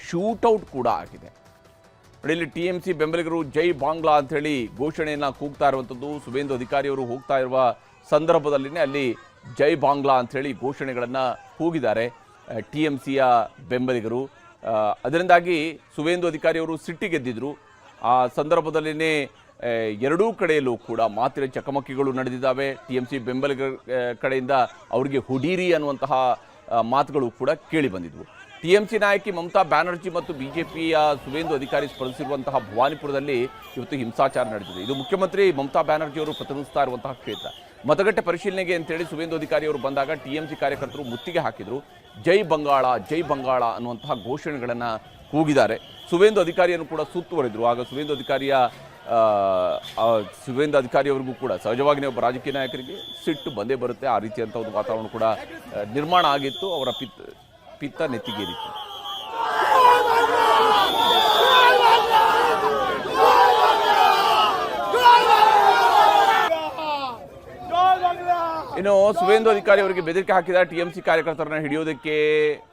ಶೂಟೌಟ್ ಕೂಡ ಆಗಿದೆ. ನೋಡಿ, ಇಲ್ಲಿ TMC ಬೆಂಬಲಿಗರು ಜೈ ಬಾಂಗ್ಲಾ ಅಂಥೇಳಿ ಘೋಷಣೆಯನ್ನು ಕೂಗ್ತಾ ಇರುವಂಥದ್ದು. ಸುವೇಂದು ಅಧಿಕಾರಿಯವರು ಹೋಗ್ತಾ ಇರುವ ಸಂದರ್ಭದಲ್ಲಿನೇ ಅಲ್ಲಿ ಜೈ ಬಾಂಗ್ಲಾ ಅಂಥೇಳಿ ಘೋಷಣೆಗಳನ್ನು ಕೂಗಿದ್ದಾರೆ TMCಯ ಬೆಂಬಲಿಗರು. ಅದರಿಂದಾಗಿ ಸುವೇಂದು ಅಧಿಕಾರಿಯವರು ಸಿಟ್ಟಿಗೆದ್ದಿದ್ರು. ಆ ಸಂದರ್ಭದಲ್ಲಿನೇ ಎರಡೂ ಕಡೆಯಲ್ಲೂ ಕೂಡ ಮಾತಿನ ಚಕಮಕಿಗಳು ನಡೆದಿದ್ದಾವೆ. TMC ಬೆಂಬಲಿಗರ ಕಡೆಯಿಂದ ಅವರಿಗೆ ಹುಡೀರಿ ಅನ್ನುವಂತಹ ಮಾತುಗಳು ಕೂಡ ಕೇಳಿ ಬಂದಿದ್ವು. TMC ನಾಯಕಿ ಮಮತಾ ಬ್ಯಾನರ್ಜಿ ಮತ್ತು BJPಯ ಸುವೇಂದು ಅಧಿಕಾರಿ ಸ್ಪರ್ಧಿಸಿರುವಂತಹ ಭವಾನಿಪುರದಲ್ಲಿ ಇವತ್ತು ಹಿಂಸಾಚಾರ ನಡೆದಿದೆ. ಇದು ಮುಖ್ಯಮಂತ್ರಿ ಮಮತಾ ಬ್ಯಾನರ್ಜಿ ಅವರು ಪ್ರತಿನಿಧಿಸ್ತಾ ಇರುವಂತಹ ಕ್ಷೇತ್ರ. ಮತಗಟ್ಟೆ ಪರಿಶೀಲನೆಗೆ ಅಂತೇಳಿ ಸುವೇಂದು ಅಧಿಕಾರಿ ಅವರು ಬಂದಾಗ TMC ಕಾರ್ಯಕರ್ತರು ಮುತ್ತಿಗೆ ಹಾಕಿದ್ರು. ಜೈ ಬಂಗಾಳ, ಜೈ ಬಂಗಾಳ ಅನ್ನುವಂತಹ ಘೋಷಣೆಗಳನ್ನು ಕೂಗಿದ್ದಾರೆ. ಸುವೇಂದು ಅಧಿಕಾರಿಯನ್ನು ಕೂಡ ಸುತ್ತುವರಿದ್ರು. ಆಗ ಸುವೇಂದು ಅಧಿಕಾರಿಯವರಿಗೂ ಕೂಡ ಸಹಜವಾಗಿ ಒಬ್ಬ ರಾಜಕೀಯ ನಾಯಕರಿಗೆ ಸಿಟ್ಟು ಬಂದೇ ಬರುತ್ತೆ. ಆ ರೀತಿಯಂಥ ಒಂದು ವಾತಾವರಣ ಕೂಡ ನಿರ್ಮಾಣ ಆಗಿತ್ತು. ಅವರ ಪಿತ್ತ ನೆತ್ತಿಗೇರಿತ್ತು. ಇನ್ನು ಸುವೇಂದು ಅಧಿಕಾರಿ ಅವರಿಗೆ ಬೆದರಿಕೆ ಹಾಕಿದ TMC ಕಾರ್ಯಕರ್ತರನ್ನ ಹಿಡಿಯೋದಕ್ಕೆ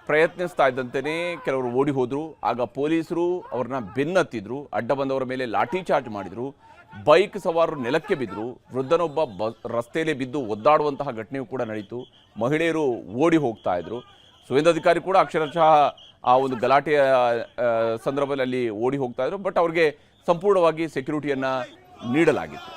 ಪ್ರಯತ್ನಿಸ್ತಾ ಇದ್ದಂತೆಯೇ ಕೆಲವರು ಓಡಿ ಹೋದ್ರು. ಆಗ ಪೊಲೀಸರು ಅವ್ರನ್ನ ಬೆನ್ನತ್ತಿದ್ರು, ಅಡ್ಡ ಬಂದವರ ಮೇಲೆ ಲಾಠಿ ಚಾರ್ಜ್ ಮಾಡಿದ್ರು. ಬೈಕ್ ಸವಾರರು ನೆಲಕ್ಕೆ ಬಿದ್ದರು. ವೃದ್ಧನೊಬ್ಬ ರಸ್ತೆಯಲ್ಲೇ ಬಿದ್ದು ಒದ್ದಾಡುವಂತಹ ಘಟನೆಯೂ ಕೂಡ ನಡೀತು. ಮಹಿಳೆಯರು ಓಡಿ ಹೋಗ್ತಾ ಇದ್ರು. ಸುವೇಂದ್ರಾಧಿಕಾರಿ ಕೂಡ ಅಕ್ಷರಶಃ ಆ ಒಂದು ಗಲಾಟೆಯ ಸಂದರ್ಭದಲ್ಲಿ ಅಲ್ಲಿ ಓಡಿ ಹೋಗ್ತಾ ಇದ್ರು. ಬಟ್ ಅವ್ರಿಗೆ ಸಂಪೂರ್ಣವಾಗಿ ಸೆಕ್ಯೂರಿಟಿಯನ್ನು ನೀಡಲಾಗಿತ್ತು.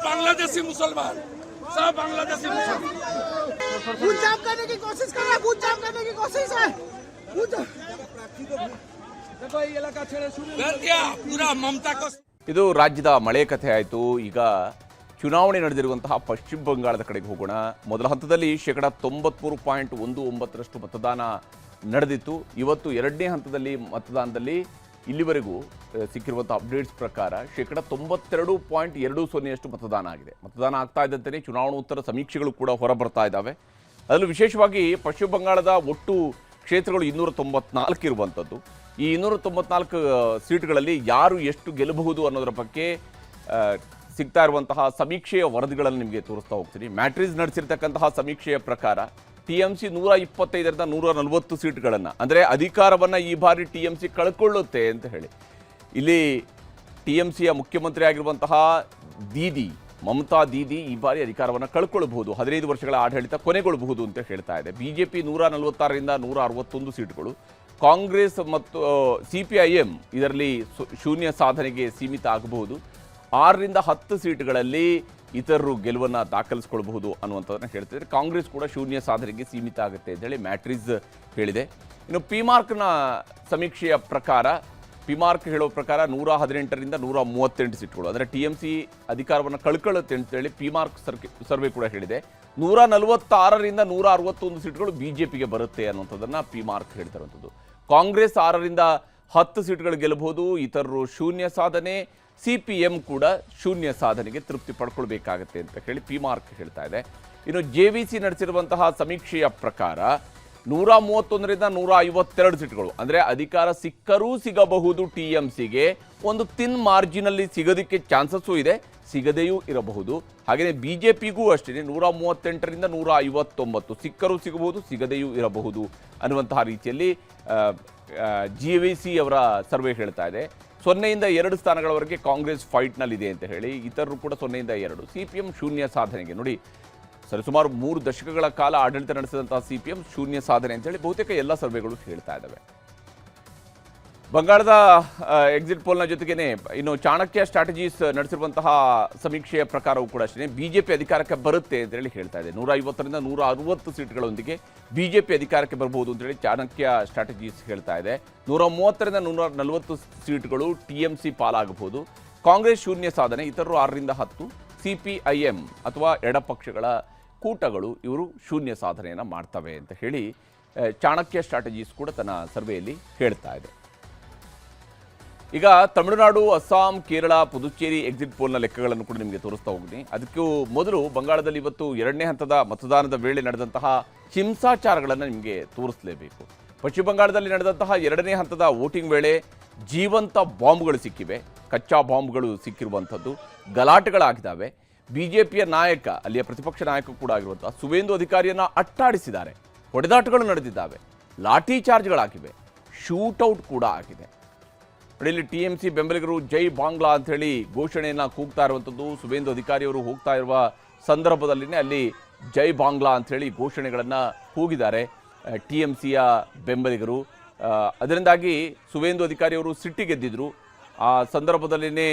बांग्लादेशी मुसलमान सब बांग्लादेशी मुसलमान खून जाम करने की कोशिश कर रहा है, खून जाम करने की कोशिश है। देखो ये इलाका छेड़े शुरू कर दिया पूरा ममता को. ಇದು ರಾಜ್ಯದ ಮಳೆ ಕಥೆ ಆಯಿತು. ಈಗ ಚುನಾವಣೆ ನಡೆದಿರುವಂತಹ ಪಶ್ಚಿಮ ಬಂಗಾಳದ ಕಡೆಗೆ ಹೋಗೋಣ. ಮೊದಲ ಹಂತದಲ್ಲಿ 93.19% ಮತದಾನ ನಡೆದಿತ್ತು. ಇವತ್ತು ಎರಡನೇ ಹಂತದಲ್ಲಿ ಮತದಾನದಲ್ಲಿ ಇಲ್ಲಿವರೆಗೂ ಸಿಕ್ಕಿರುವಂಥ ಅಪ್ಡೇಟ್ಸ್ ಪ್ರಕಾರ 92.20% ಮತದಾನ ಆಗಿದೆ. ಮತದಾನ ಆಗ್ತಾ ಇದ್ದಂತೆಯೇ ಚುನಾವಣೋತ್ತರ ಸಮೀಕ್ಷೆಗಳು ಕೂಡ ಹೊರಬರ್ತಾ ಇದ್ದಾವೆ. ಅದರಲ್ಲೂ ವಿಶೇಷವಾಗಿ ಪಶ್ಚಿಮ ಬಂಗಾಳದ ಒಟ್ಟು ಕ್ಷೇತ್ರಗಳು 294 ಇರುವಂಥದ್ದು. ಈ 294 ಸೀಟ್ಗಳಲ್ಲಿ ಯಾರು ಎಷ್ಟು ಗೆಲ್ಲಬಹುದು ಅನ್ನೋದರ ಬಗ್ಗೆ ಸಿಗ್ತಾ ಇರುವಂತಹ ಸಮೀಕ್ಷೆಯ ವರದಿಗಳನ್ನು ನಿಮಗೆ ತೋರಿಸ್ತಾ ಹೋಗ್ತೀನಿ. ಮ್ಯಾಟ್ರಿಸ್ ನಡೆಸಿರ್ತಕ್ಕಂತಹ ಸಮೀಕ್ಷೆಯ ಪ್ರಕಾರ TMC 125ರಿಂದ 140 ಸೀಟ್ಗಳನ್ನು, ಅಂದರೆ ಅಧಿಕಾರವನ್ನು ಈ ಬಾರಿ TMC ಕಳ್ಕೊಳ್ಳುತ್ತೆ ಅಂತ ಹೇಳಿ. ಇಲ್ಲಿ TMCಯ ಮುಖ್ಯಮಂತ್ರಿ ಆಗಿರುವಂತಹ ದೀದಿ ಮಮತಾ ದೀದಿ ಈ ಬಾರಿ ಅಧಿಕಾರವನ್ನು ಕಳ್ಕೊಳ್ಬಹುದು, 15 ವರ್ಷಗಳ ಆಡಳಿತ ಕೊನೆಗೊಳ್ಳಬಹುದು ಅಂತ ಹೇಳ್ತಾ ಇದೆ. BJP 146ರಿಂದ 161 ಸೀಟ್ಗಳು, ಕಾಂಗ್ರೆಸ್ ಮತ್ತು CPIM ಇದರಲ್ಲಿ ಶೂನ್ಯ ಸಾಧನೆಗೆ ಸೀಮಿತ ಆಗಬಹುದು. 6ರಿಂದ 10 ಸೀಟ್ಗಳಲ್ಲಿ ಇತರರು ಗೆಲುವನ್ನು ದಾಖಲಿಸಿಕೊಳ್ಳಬಹುದು ಅನ್ನುವಂಥದ್ದನ್ನು ಹೇಳ್ತಿದ್ದಾರೆ. ಕಾಂಗ್ರೆಸ್ ಕೂಡ ಶೂನ್ಯ ಸಾಧನೆಗೆ ಸೀಮಿತ ಆಗುತ್ತೆ ಅಂತೇಳಿ ಮ್ಯಾಟ್ರಿಸ್ ಹೇಳಿದೆ. ಇನ್ನು ಪಿಮಾರ್ಕ್ನ ಸಮೀಕ್ಷೆಯ ಪ್ರಕಾರ, ಪಿಮಾರ್ಕ್ ಹೇಳೋ ಪ್ರಕಾರ 118ರಿಂದ 138 ಸೀಟ್ಗಳು, ಅಂದರೆ TMC ಅಧಿಕಾರವನ್ನು ಕಳ್ಕೊಳ್ಳುತ್ತೆ ಅಂತೇಳಿ ಪಿಮಾರ್ಕ್ ಸರ್ವೆ ಕೂಡ ಹೇಳಿದೆ. 146ರಿಂದ 161 ಸೀಟ್ಗಳು BJPಗೆ ಬರುತ್ತೆ ಅನ್ನುವಂಥದ್ದನ್ನು ಪಿಮಾರ್ಕ್ ಹೇಳ್ತಾ ಇರುವಂಥದ್ದು. ಕಾಂಗ್ರೆಸ್ 6ರಿಂದ 10 ಸೀಟ್ಗಳು ಗೆಲ್ಲಬಹುದು, ಇತರರು ಶೂನ್ಯ ಸಾಧನೆ, CPM ಕೂಡ ಶೂನ್ಯ ಸಾಧನೆಗೆ ತೃಪ್ತಿ ಪಡ್ಕೊಳ್ಬೇಕಾಗತ್ತೆ ಅಂತ ಹೇಳಿ ಪಿಮಾರ್ಕ್ ಹೇಳ್ತಾ ಇದೆ. ಇನ್ನು JVC ನಡೆಸಿರುವಂತಹ ಸಮೀಕ್ಷೆಯ ಪ್ರಕಾರ 131ರಿಂದ 152 ಸೀಟ್ಗಳು, ಅಂದರೆ ಅಧಿಕಾರ ಸಿಕ್ಕರೂ ಸಿಗಬಹುದು TMCಗೆ, ಒಂದು ತಿನ್ ಮಾರ್ಜಿನಲ್ಲಿ ಸಿಗೋದಕ್ಕೆ ಚಾನ್ಸಸ್ಸು ಇದೆ, ಸಿಗದೆಯೂ ಇರಬಹುದು. ಹಾಗೆಯೇ BJPಗೂ ಅಷ್ಟೇ 138ರಿಂದ 159 ಸಿಕ್ಕರೂ ಸಿಗಬಹುದು, ಸಿಗದೆಯೂ ಇರಬಹುದು ಅನ್ನುವಂತಹ ರೀತಿಯಲ್ಲಿ JVC ಅವರ ಸರ್ವೆ ಹೇಳ್ತಾ ಇದೆ. 0ಯಿಂದ 2 ಸ್ಥಾನಗಳವರೆಗೆ ಕಾಂಗ್ರೆಸ್ ಫೈಟ್ನಲ್ಲಿದೆ ಅಂತ ಹೇಳಿ, ಇತರರು ಕೂಡ 0ಯಿಂದ 2. CPM ಶೂನ್ಯ ಸಾಧನೆಗೆ, ನೋಡಿ ಸರಿಸುಮಾರು 3 ದಶಕಗಳ ಕಾಲ ಆಡಳಿತ ನಡೆಸಿದಂತಹ CPM ಶೂನ್ಯ ಸಾಧನೆ ಅಂತೇಳಿ ಬಹುತೇಕ ಎಲ್ಲ ಸರ್ವೆಗಳು ಹೇಳ್ತಾ ಇದ್ದಾವೆ. ಬಂಗಾಳದ ಎಕ್ಸಿಟ್ ಪೋಲ್ನ ಜೊತೆಗೇನೆ ಇನ್ನು ಚಾಣಕ್ಯ ಸ್ಟ್ರಾಟಜೀಸ್ ನಡೆಸಿರುವಂತಹ ಸಮೀಕ್ಷೆಯ ಪ್ರಕಾರವೂ ಕೂಡ ಅಷ್ಟೇ BJP ಅಧಿಕಾರಕ್ಕೆ ಬರುತ್ತೆ ಅಂತೇಳಿ ಹೇಳ್ತಾ ಇದೆ. 150ರಿಂದ 160 ಸೀಟ್ಗಳೊಂದಿಗೆ BJP ಅಧಿಕಾರಕ್ಕೆ ಬರಬಹುದು ಅಂತೇಳಿ ಚಾಣಕ್ಯ ಸ್ಟ್ರಾಟಜೀಸ್ ಹೇಳ್ತಾ ಇದೆ. 130ರಿಂದ 140 ಸೀಟ್ಗಳು TMC ಪಾಲಾಗಬಹುದು. ಕಾಂಗ್ರೆಸ್ ಶೂನ್ಯ ಸಾಧನೆ, ಇತರರು 6ರಿಂದ 10, CPIM ಅಥವಾ ಎಡಪಕ್ಷಗಳ ಕೂಟಗಳು ಇವರು ಶೂನ್ಯ ಸಾಧನೆಯನ್ನು ಮಾಡ್ತವೆ ಅಂತ ಹೇಳಿ ಚಾಣಕ್ಯ ಸ್ಟ್ರಾಟಜೀಸ್ ಕೂಡ ತನ್ನ ಸರ್ವೆಯಲ್ಲಿ ಹೇಳ್ತಾ ಇದೆ. ಈಗ ತಮಿಳುನಾಡು, ಅಸ್ಸಾಂ, ಕೇರಳ, ಪುದುಚೇರಿ ಎಕ್ಸಿಟ್ ಪೋಲ್ನ ಲೆಕ್ಕಗಳನ್ನು ಕೂಡ ನಿಮಗೆ ತೋರಿಸ್ತಾ ಹೋಗ್ತೀನಿ. ಅದಕ್ಕೂ ಮೊದಲು ಬಂಗಾಳದಲ್ಲಿ ಇವತ್ತು ಎರಡನೇ ಹಂತದ ಮತದಾನದ ವೇಳೆ ನಡೆದಂತಹ ಹಿಂಸಾಚಾರಗಳನ್ನು ನಿಮಗೆ ತೋರಿಸಲೇಬೇಕು. ಪಶ್ಚಿಮ ಬಂಗಾಳದಲ್ಲಿ ನಡೆದಂತಹ ಎರಡನೇ ಹಂತದ ವೋಟಿಂಗ್ ವೇಳೆ ಜೀವಂತ ಬಾಂಬ್ಗಳು ಸಿಕ್ಕಿವೆ, ಕಚ್ಚಾ ಬಾಂಬ್ಗಳು ಸಿಕ್ಕಿರುವಂಥದ್ದು, ಗಲಾಟೆಗಳಾಗಿದ್ದಾವೆ. BJPಯ ನಾಯಕ, ಅಲ್ಲಿಯ ಪ್ರತಿಪಕ್ಷ ನಾಯಕ ಕೂಡ ಆಗಿರುವಂತಹ ಸುವೇಂದು ಅಧಿಕಾರಿಯನ್ನು ಅಟ್ಟಾಡಿಸಿದ್ದಾರೆ, ಹೊಡೆದಾಟಗಳು ನಡೆದಿದ್ದಾವೆ, ಲಾಠಿ ಚಾರ್ಜ್ಗಳಾಗಿವೆ, ಶೂಟೌಟ್ ಕೂಡ ಆಗಿದೆ. ಇಲ್ಲಿ TMC ಬೆಂಬಲಿಗರು ಜೈ ಬಾಂಗ್ಲಾ ಅಂಥೇಳಿ ಘೋಷಣೆಯನ್ನು ಕೂಗ್ತಾ ಇರುವಂಥದ್ದು. ಸುವೇಂದು ಅಧಿಕಾರಿಯವರು ಹೋಗ್ತಾ ಇರುವ ಸಂದರ್ಭದಲ್ಲಿನೇ ಅಲ್ಲಿ ಜೈ ಬಾಂಗ್ಲಾ ಅಂಥೇಳಿ ಘೋಷಣೆಗಳನ್ನು ಕೂಗಿದ್ದಾರೆ TMCಯ ಬೆಂಬಲಿಗರು. ಅದರಿಂದಾಗಿ ಸುವೇಂದು ಅಧಿಕಾರಿಯವರು ಸಿಟ್ಟಿಗೆದ್ದಿದ್ರು. ಆ ಸಂದರ್ಭದಲ್ಲಿನೇ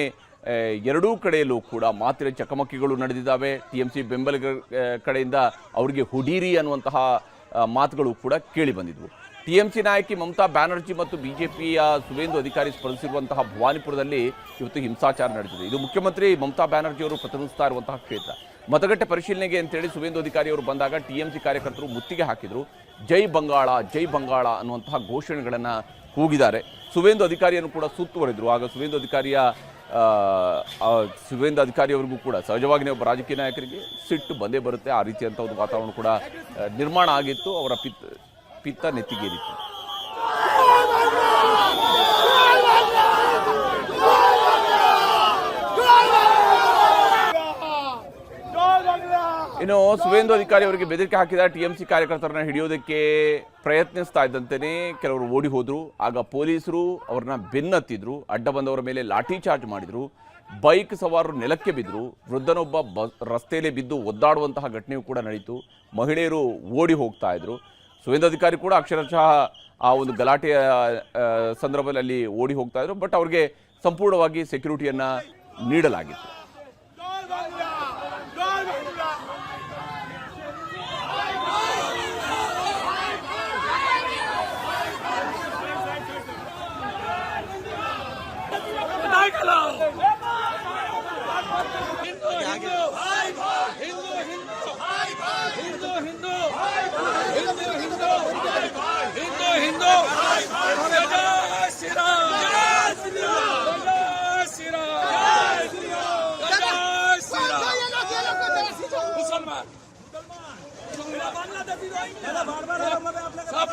ಎರಡೂ ಕಡೆಯಲ್ಲೂ ಕೂಡ ಮಾತಿನ ಚಕಮಕಿಗಳು ನಡೆದಿದ್ದಾವೆ. TMC ಬೆಂಬಲಿಗರ ಕಡೆಯಿಂದ ಅವರಿಗೆ ಹುಡೀರಿ ಅನ್ನುವಂತಹ ಮಾತುಗಳು ಕೂಡ ಕೇಳಿ ಬಂದಿದ್ವು. ಟಿಎಂಸಿ ನಾಯಕಿ ಮಮತಾ ಬ್ಯಾನರ್ಜಿ ಮತ್ತು ಬಿಜೆಪಿಯ ಸುವೇಂದು ಅಧಿಕಾರಿ ಸ್ಪರ್ಧಿಸಿರುವಂತಹ ಭವಾನಿಪುರದಲ್ಲಿ ಇವತ್ತು ಹಿಂಸಾಚಾರ ನಡೆದಿದೆ. ಇದು ಮುಖ್ಯಮಂತ್ರಿ ಮಮತಾ ಬ್ಯಾನರ್ಜಿ ಅವರು ಪ್ರತಿನಿಧಿಸ್ತಾ ಇರುವಂತಹ ಕ್ಷೇತ್ರ. ಮತಗಟ್ಟೆ ಪರಿಶೀಲನೆಗೆ ಅಂತೇಳಿ ಸುವೇಂದು ಅಧಿಕಾರಿ ಅವರು ಬಂದಾಗ ಟಿಎಂಸಿ ಕಾರ್ಯಕರ್ತರು ಮುತ್ತಿಗೆ ಹಾಕಿದ್ರು. ಜೈ ಬಂಗಾಳ ಅನ್ನುವಂತಹ ಘೋಷಣೆಗಳನ್ನು ಕೂಗಿದ್ದಾರೆ. ಸುವೇಂದು ಅಧಿಕಾರಿಯನ್ನು ಕೂಡ ಸುತ್ತುವರಿದ್ರು. ಆಗ ಸುವೇಂದು ಅಧಿಕಾರಿಯವರಿಗೂ ಕೂಡ ಸಹಜವಾಗಿ ಒಬ್ಬ ರಾಜಕೀಯ ನಾಯಕರಿಗೆ ಸಿಟ್ಟು ಬಂದೇ ಬರುತ್ತೆ. ಆ ರೀತಿಯಂಥ ಒಂದು ವಾತಾವರಣ ಕೂಡ ನಿರ್ಮಾಣ ಆಗಿತ್ತು. ಅವರ ಪಿತ್ತ ನೆತ್ತಿಗೇರಿತ್ತು. ಇನ್ನು ಸುವೇಂದು ಅಧಿಕಾರಿ ಅವರಿಗೆ ಬೆದರಿಕೆ ಹಾಕಿದ ಟಿಎಂಸಿ ಕಾರ್ಯಕರ್ತರನ್ನ ಹಿಡಿಯೋದಕ್ಕೆ ಪ್ರಯತ್ನಿಸ್ತಾ ಇದ್ದಂತೆಯೇ ಕೆಲವರು ಓಡಿ ಹೋದ್ರು. ಆಗ ಪೊಲೀಸರು ಅವ್ರನ್ನ ಬೆನ್ನತ್ತಿದ್ರು. ಅಡ್ಡ ಬಂದವರ ಮೇಲೆ ಲಾಠಿ ಚಾರ್ಜ್ ಮಾಡಿದ್ರು. ಬೈಕ್ ಸವಾರರು ನೆಲಕ್ಕೆ ಬಿದ್ದರು. ವೃದ್ಧನೊಬ್ಬ ರಸ್ತೆಯಲ್ಲೇ ಬಿದ್ದು ಒದ್ದಾಡುವಂತಹ ಘಟನೆಯೂ ಕೂಡ ನಡೀತು. ಮಹಿಳೆಯರು ಓಡಿ ಹೋಗ್ತಾ ಇದ್ರು. ಸುವೇಂದು ಅಧಿಕಾರಿ ಕೂಡ ಅಕ್ಷರಶಃ ಆ ಒಂದು ಗಲಾಟೆಯ ಸಂದರ್ಭದಲ್ಲಿ ಓಡಿ ಹೋಗ್ತಾ ಇದ್ರು. ಬಟ್ ಅವ್ರಿಗೆ ಸಂಪೂರ್ಣವಾಗಿ ಸೆಕ್ಯೂರಿಟಿಯನ್ನ ನೀಡಲಾಗಿತ್ತು.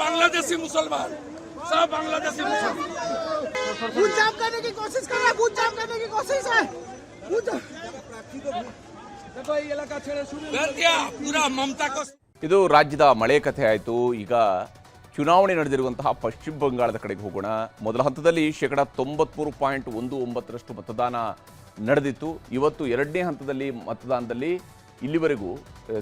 बांग्लादेशी मुसलमान सब बांग्लादेशी मुसलमान बूथ जाम करने की कोशिश कर रहा है। बूथ जाम करने की कोशिश है। देखो ये इलाका छेड़े शुरू कर दिया पूरा ममता को. ಇದು ರಾಜ್ಯದ ಮಳೆ ಕಥೆ ಆಯಿತು. ಈಗ ಚುನಾವಣೆ ನಡೆದಿರುವಂತಹ ಪಶ್ಚಿಮ ಬಂಗಾಳದ ಕಡೆಗೆ ಹೋಗೋಣ. ಮೊದಲ ಹಂತದಲ್ಲಿ 93.19% ಮತದಾನ ನಡೆದಿತ್ತು. ಇವತ್ತು ಎರಡನೇ ಹಂತದಲ್ಲಿ ಮತದಾನದಲ್ಲಿ ಇಲ್ಲಿವರೆಗೂ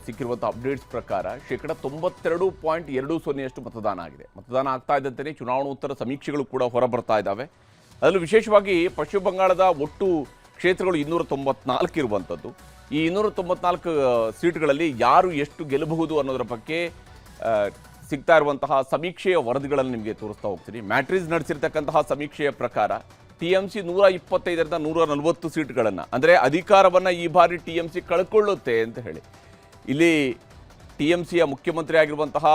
ಸಿಕ್ಕಿರುವಂಥ ಅಪ್ಡೇಟ್ಸ್ ಪ್ರಕಾರ 92.20% ಮತದಾನ ಆಗಿದೆ. ಮತದಾನ ಆಗ್ತಾ ಇದ್ದಂತೆಯೇ ಚುನಾವಣೋತ್ತರ ಸಮೀಕ್ಷೆಗಳು ಕೂಡ ಹೊರಬರ್ತಾ ಇದ್ದಾವೆ. ಅದರಲ್ಲೂ ವಿಶೇಷವಾಗಿ ಪಶ್ಚಿಮ ಬಂಗಾಳದ ಒಟ್ಟು ಕ್ಷೇತ್ರಗಳು 294 ಇರುವಂಥದ್ದು. ಈ 294 ಸೀಟ್ಗಳಲ್ಲಿ ಯಾರು ಎಷ್ಟು ಗೆಲ್ಲಬಹುದು ಅನ್ನೋದರ ಬಗ್ಗೆ ಸಿಗ್ತಾ ಇರುವಂತಹ ಸಮೀಕ್ಷೆಯ ವರದಿಗಳನ್ನು ನಿಮಗೆ ತೋರಿಸ್ತಾ ಹೋಗ್ತೀನಿ. ಮ್ಯಾಟ್ರಿಸ್ ನಡೆಸಿರ್ತಕ್ಕಂತಹ ಸಮೀಕ್ಷೆಯ ಪ್ರಕಾರ ಟಿಎಂಸಿ 125ರಿಂದ 140 ಸೀಟ್ಗಳನ್ನು, ಅಂದರೆ ಅಧಿಕಾರವನ್ನು ಈ ಬಾರಿ ಟಿಎಂಸಿ ಕಳ್ಕೊಳ್ಳುತ್ತೆ ಅಂತ ಹೇಳಿ. ಇಲ್ಲಿ ಟಿಎಂಸಿಯ ಮುಖ್ಯಮಂತ್ರಿ ಆಗಿರುವಂತಹ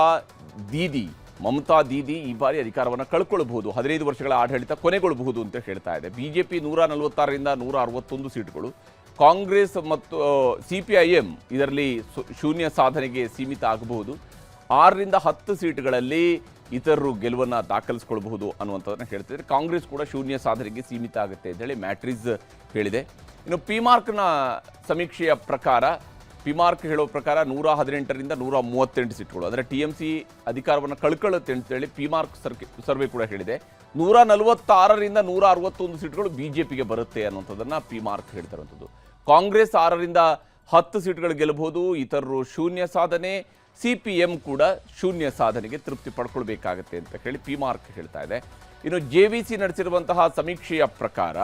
ಮಮತಾ ದೀದಿ ಈ ಬಾರಿ ಅಧಿಕಾರವನ್ನು ಕಳ್ಕೊಳ್ಳಬಹುದು, 15 ವರ್ಷಗಳ ಆಡಳಿತ ಕೊನೆಗೊಳ್ಳಬಹುದು ಅಂತ ಹೇಳ್ತಾ ಇದೆ. ಬಿಜೆಪಿ 146ರಿಂದ 161 ಸೀಟ್ಗಳು, ಕಾಂಗ್ರೆಸ್ ಮತ್ತು ಸಿಪಿಐಎಂ ಇದರಲ್ಲಿ ಶೂನ್ಯ ಸಾಧನೆಗೆ ಸೀಮಿತ ಆಗಬಹುದು. 6ರಿಂದ 10 ಸೀಟ್ಗಳಲ್ಲಿ ಇತರರು ಗೆಲುವನ್ನು ದಾಖಲಿಸಿಕೊಳ್ಳಬಹುದು ಅನ್ನುವಂಥದ್ದನ್ನು ಹೇಳ್ತಿದ್ದಾರೆ. ಕಾಂಗ್ರೆಸ್ ಕೂಡ ಶೂನ್ಯ ಸಾಧನೆಗೆ ಸೀಮಿತ ಆಗುತ್ತೆ ಅಂತೇಳಿ ಮ್ಯಾಟ್ರಿಸ್ ಹೇಳಿದೆ. ಇನ್ನು ಪಿಮಾರ್ಕ್ನ ಸಮೀಕ್ಷೆಯ ಪ್ರಕಾರ, ಪಿಮಾರ್ಕ್ ಹೇಳೋ ಪ್ರಕಾರ 118ರಿಂದ 138 ಸೀಟ್ಗಳು, ಅಂದರೆ ಟಿಎಂಸಿ ಅಧಿಕಾರವನ್ನು ಕಳ್ಕೊಳ್ಳುತ್ತೆ ಅಂತೇಳಿ ಪಿಮಾರ್ಕ್ ಸರ್ವೆ ಕೂಡ ಹೇಳಿದೆ. 146ರಿಂದ 161 ಸೀಟ್ಗಳು ಬಿಜೆಪಿಗೆ ಬರುತ್ತೆ ಅನ್ನುವಂಥದ್ದನ್ನು ಪಿಮಾರ್ಕ್ ಹೇಳ್ತಿರುವಂಥದ್ದು. ಕಾಂಗ್ರೆಸ್ 6ರಿಂದ 10 ಸೀಟ್ಗಳು ಗೆಲ್ಲಬಹುದು, ಇತರರು ಶೂನ್ಯ ಸಾಧನೆ, ಸಿಪಿಎಂ ಕೂಡ ಶೂನ್ಯ ಸಾಧನೆಗೆ ತೃಪ್ತಿ ಪಡ್ಕೊಳ್ಬೇಕಾಗತ್ತೆ ಅಂತ ಹೇಳಿ ಪಿಮಾರ್ಕ್ ಹೇಳ್ತಾ ಇದೆ. ಇನ್ನು ಜೆವಿಸಿ ನಡೆಸಿರುವಂತಹ ಸಮೀಕ್ಷೆಯ ಪ್ರಕಾರ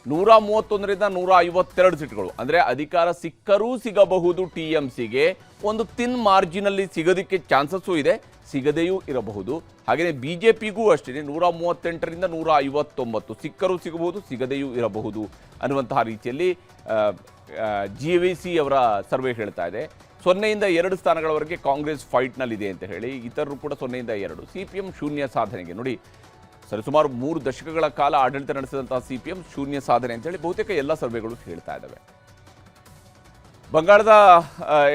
131ರಿಂದ 152 ಸೀಟ್ಗಳು, ಅಂದರೆ ಅಧಿಕಾರ ಸಿಕ್ಕರೂ ಸಿಗಬಹುದು ಟಿಎಂಸಿಗೆ, ಒಂದು ತಿನ್ ಮಾರ್ಜಿನಲ್ಲಿ ಸಿಗೋದಕ್ಕೆ ಚಾನ್ಸಸ್ಸು ಇದೆ, ಸಿಗದೆಯೂ ಇರಬಹುದು. ಹಾಗೆಯೇ ಬಿಜೆಪಿಗೂ ಅಷ್ಟೇ 138ರಿಂದ 159 ಸಿಕ್ಕರೂ ಸಿಗಬಹುದು, ಸಿಗದೆಯೂ ಇರಬಹುದು ಅನ್ನುವಂತಹ ರೀತಿಯಲ್ಲಿ ಜೆವಿಸಿ ಅವರ ಸರ್ವೆ ಹೇಳ್ತಾ ಇದೆ. 0ಯಿಂದ 2 ಸ್ಥಾನಗಳವರೆಗೆ ಕಾಂಗ್ರೆಸ್ ಫೈಟ್ನಲ್ಲಿದೆ ಅಂತ ಹೇಳಿ, ಇತರರು ಕೂಡ 0ಯಿಂದ 2. ಸಿಪಿಎಂ ಶೂನ್ಯ ಸಾಧನೆಗೆ, ನೋಡಿ ಸರಿಸುಮಾರು 3 ದಶಕಗಳ ಕಾಲ ಆಡಳಿತ ನಡೆಸಿದಂತಹ ಸಿಪಿಎಂ ಶೂನ್ಯ ಸಾಧನೆ ಅಂತೇಳಿ ಬಹುತೇಕ ಎಲ್ಲ ಸರ್ವೆಗಳು ಹೇಳ್ತಾ ಇದ್ದಾವೆ. ಬಂಗಾಳದ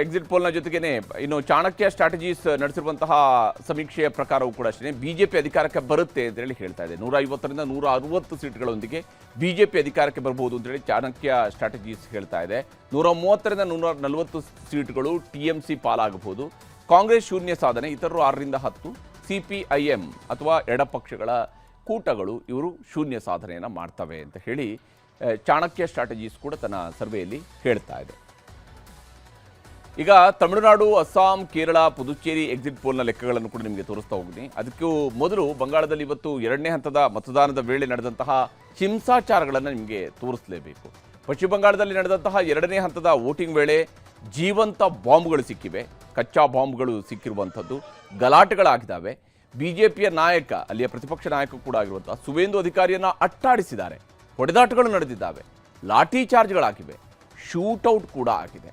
ಎಕ್ಸಿಟ್ ಪೋಲ್ನ ಜೊತೆಗೇನೆ ಇನ್ನು ಚಾಣಕ್ಯ ಸ್ಟ್ರಾಟಜೀಸ್ ನಡೆಸಿರುವಂತಹ ಸಮೀಕ್ಷೆಯ ಪ್ರಕಾರವೂ ಕೂಡ ಅಷ್ಟೇ ಬಿಜೆಪಿ ಅಧಿಕಾರಕ್ಕೆ ಬರುತ್ತೆ ಅಂತೇಳಿ ಹೇಳ್ತಾ ಇದೆ. 150ರಿಂದ 160 ಸೀಟ್ಗಳೊಂದಿಗೆ ಬಿಜೆಪಿ ಅಧಿಕಾರಕ್ಕೆ ಬರಬಹುದು ಅಂತೇಳಿ ಚಾಣಕ್ಯ ಸ್ಟ್ರಾಟಜೀಸ್ ಹೇಳ್ತಾ ಇದೆ. 130ರಿಂದ 140 ಸೀಟ್ಗಳು ಟಿಎಂಸಿ ಪಾಲಾಗಬಹುದು. ಕಾಂಗ್ರೆಸ್ ಶೂನ್ಯ ಸಾಧನೆ, ಇತರರು 6ರಿಂದ 10, ಸಿಪಿಐಎಂ ಅಥವಾ ಎಡಪಕ್ಷಗಳ ಕೂಟಗಳು ಇವರು ಶೂನ್ಯ ಸಾಧನೆಯನ್ನು ಮಾಡ್ತವೆ ಅಂತ ಹೇಳಿ ಚಾಣಕ್ಯ ಸ್ಟ್ರಾಟಜೀಸ್ ಕೂಡ ತನ್ನ ಸರ್ವೆಯಲ್ಲಿ ಹೇಳ್ತಾ ಇದೆ. ಈಗ ತಮಿಳುನಾಡು, ಅಸ್ಸಾಂ, ಕೇರಳ, ಪುದುಚೇರಿ ಎಕ್ಸಿಟ್ ಪೋಲ್ನ ಲೆಕ್ಕಗಳನ್ನು ಕೂಡ ನಿಮಗೆ ತೋರಿಸ್ತಾ ಹೋಗ್ತೀನಿ. ಅದಕ್ಕೂ ಮೊದಲು ಬಂಗಾಳದಲ್ಲಿ ಇವತ್ತು 2ನೇ ಹಂತದ ಮತದಾನದ ವೇಳೆ ನಡೆದಂತಹ ಹಿಂಸಾಚಾರಗಳನ್ನು ನಿಮಗೆ ತೋರಿಸಲೇಬೇಕು. ಪಶ್ಚಿಮ ಬಂಗಾಳದಲ್ಲಿ ನಡೆದಂತಹ 2ನೇ ಹಂತದ ವೋಟಿಂಗ್ ವೇಳೆ ಜೀವಂತ ಬಾಂಬ್ಗಳು ಸಿಕ್ಕಿವೆ, ಕಚ್ಚಾ ಬಾಂಬ್ಗಳು ಸಿಕ್ಕಿರುವಂಥದ್ದು, ಗಲಾಟೆಗಳಾಗಿದ್ದಾವೆ. ಬಿಜೆಪಿಯ ನಾಯಕ, ಅಲ್ಲಿಯ ಪ್ರತಿಪಕ್ಷ ನಾಯಕ ಕೂಡ ಆಗಿರುವಂತಹ ಸುವೇಂದು ಅಧಿಕಾರಿಯನ್ನು ಅಟ್ಟಾಡಿಸಿದ್ದಾರೆ. ಹೊಡೆದಾಟಗಳು ನಡೆದಿದ್ದಾವೆ, ಲಾಠಿ ಚಾರ್ಜ್ಗಳಾಗಿವೆ, ಶೂಟೌಟ್ ಕೂಡ ಆಗಿದೆ.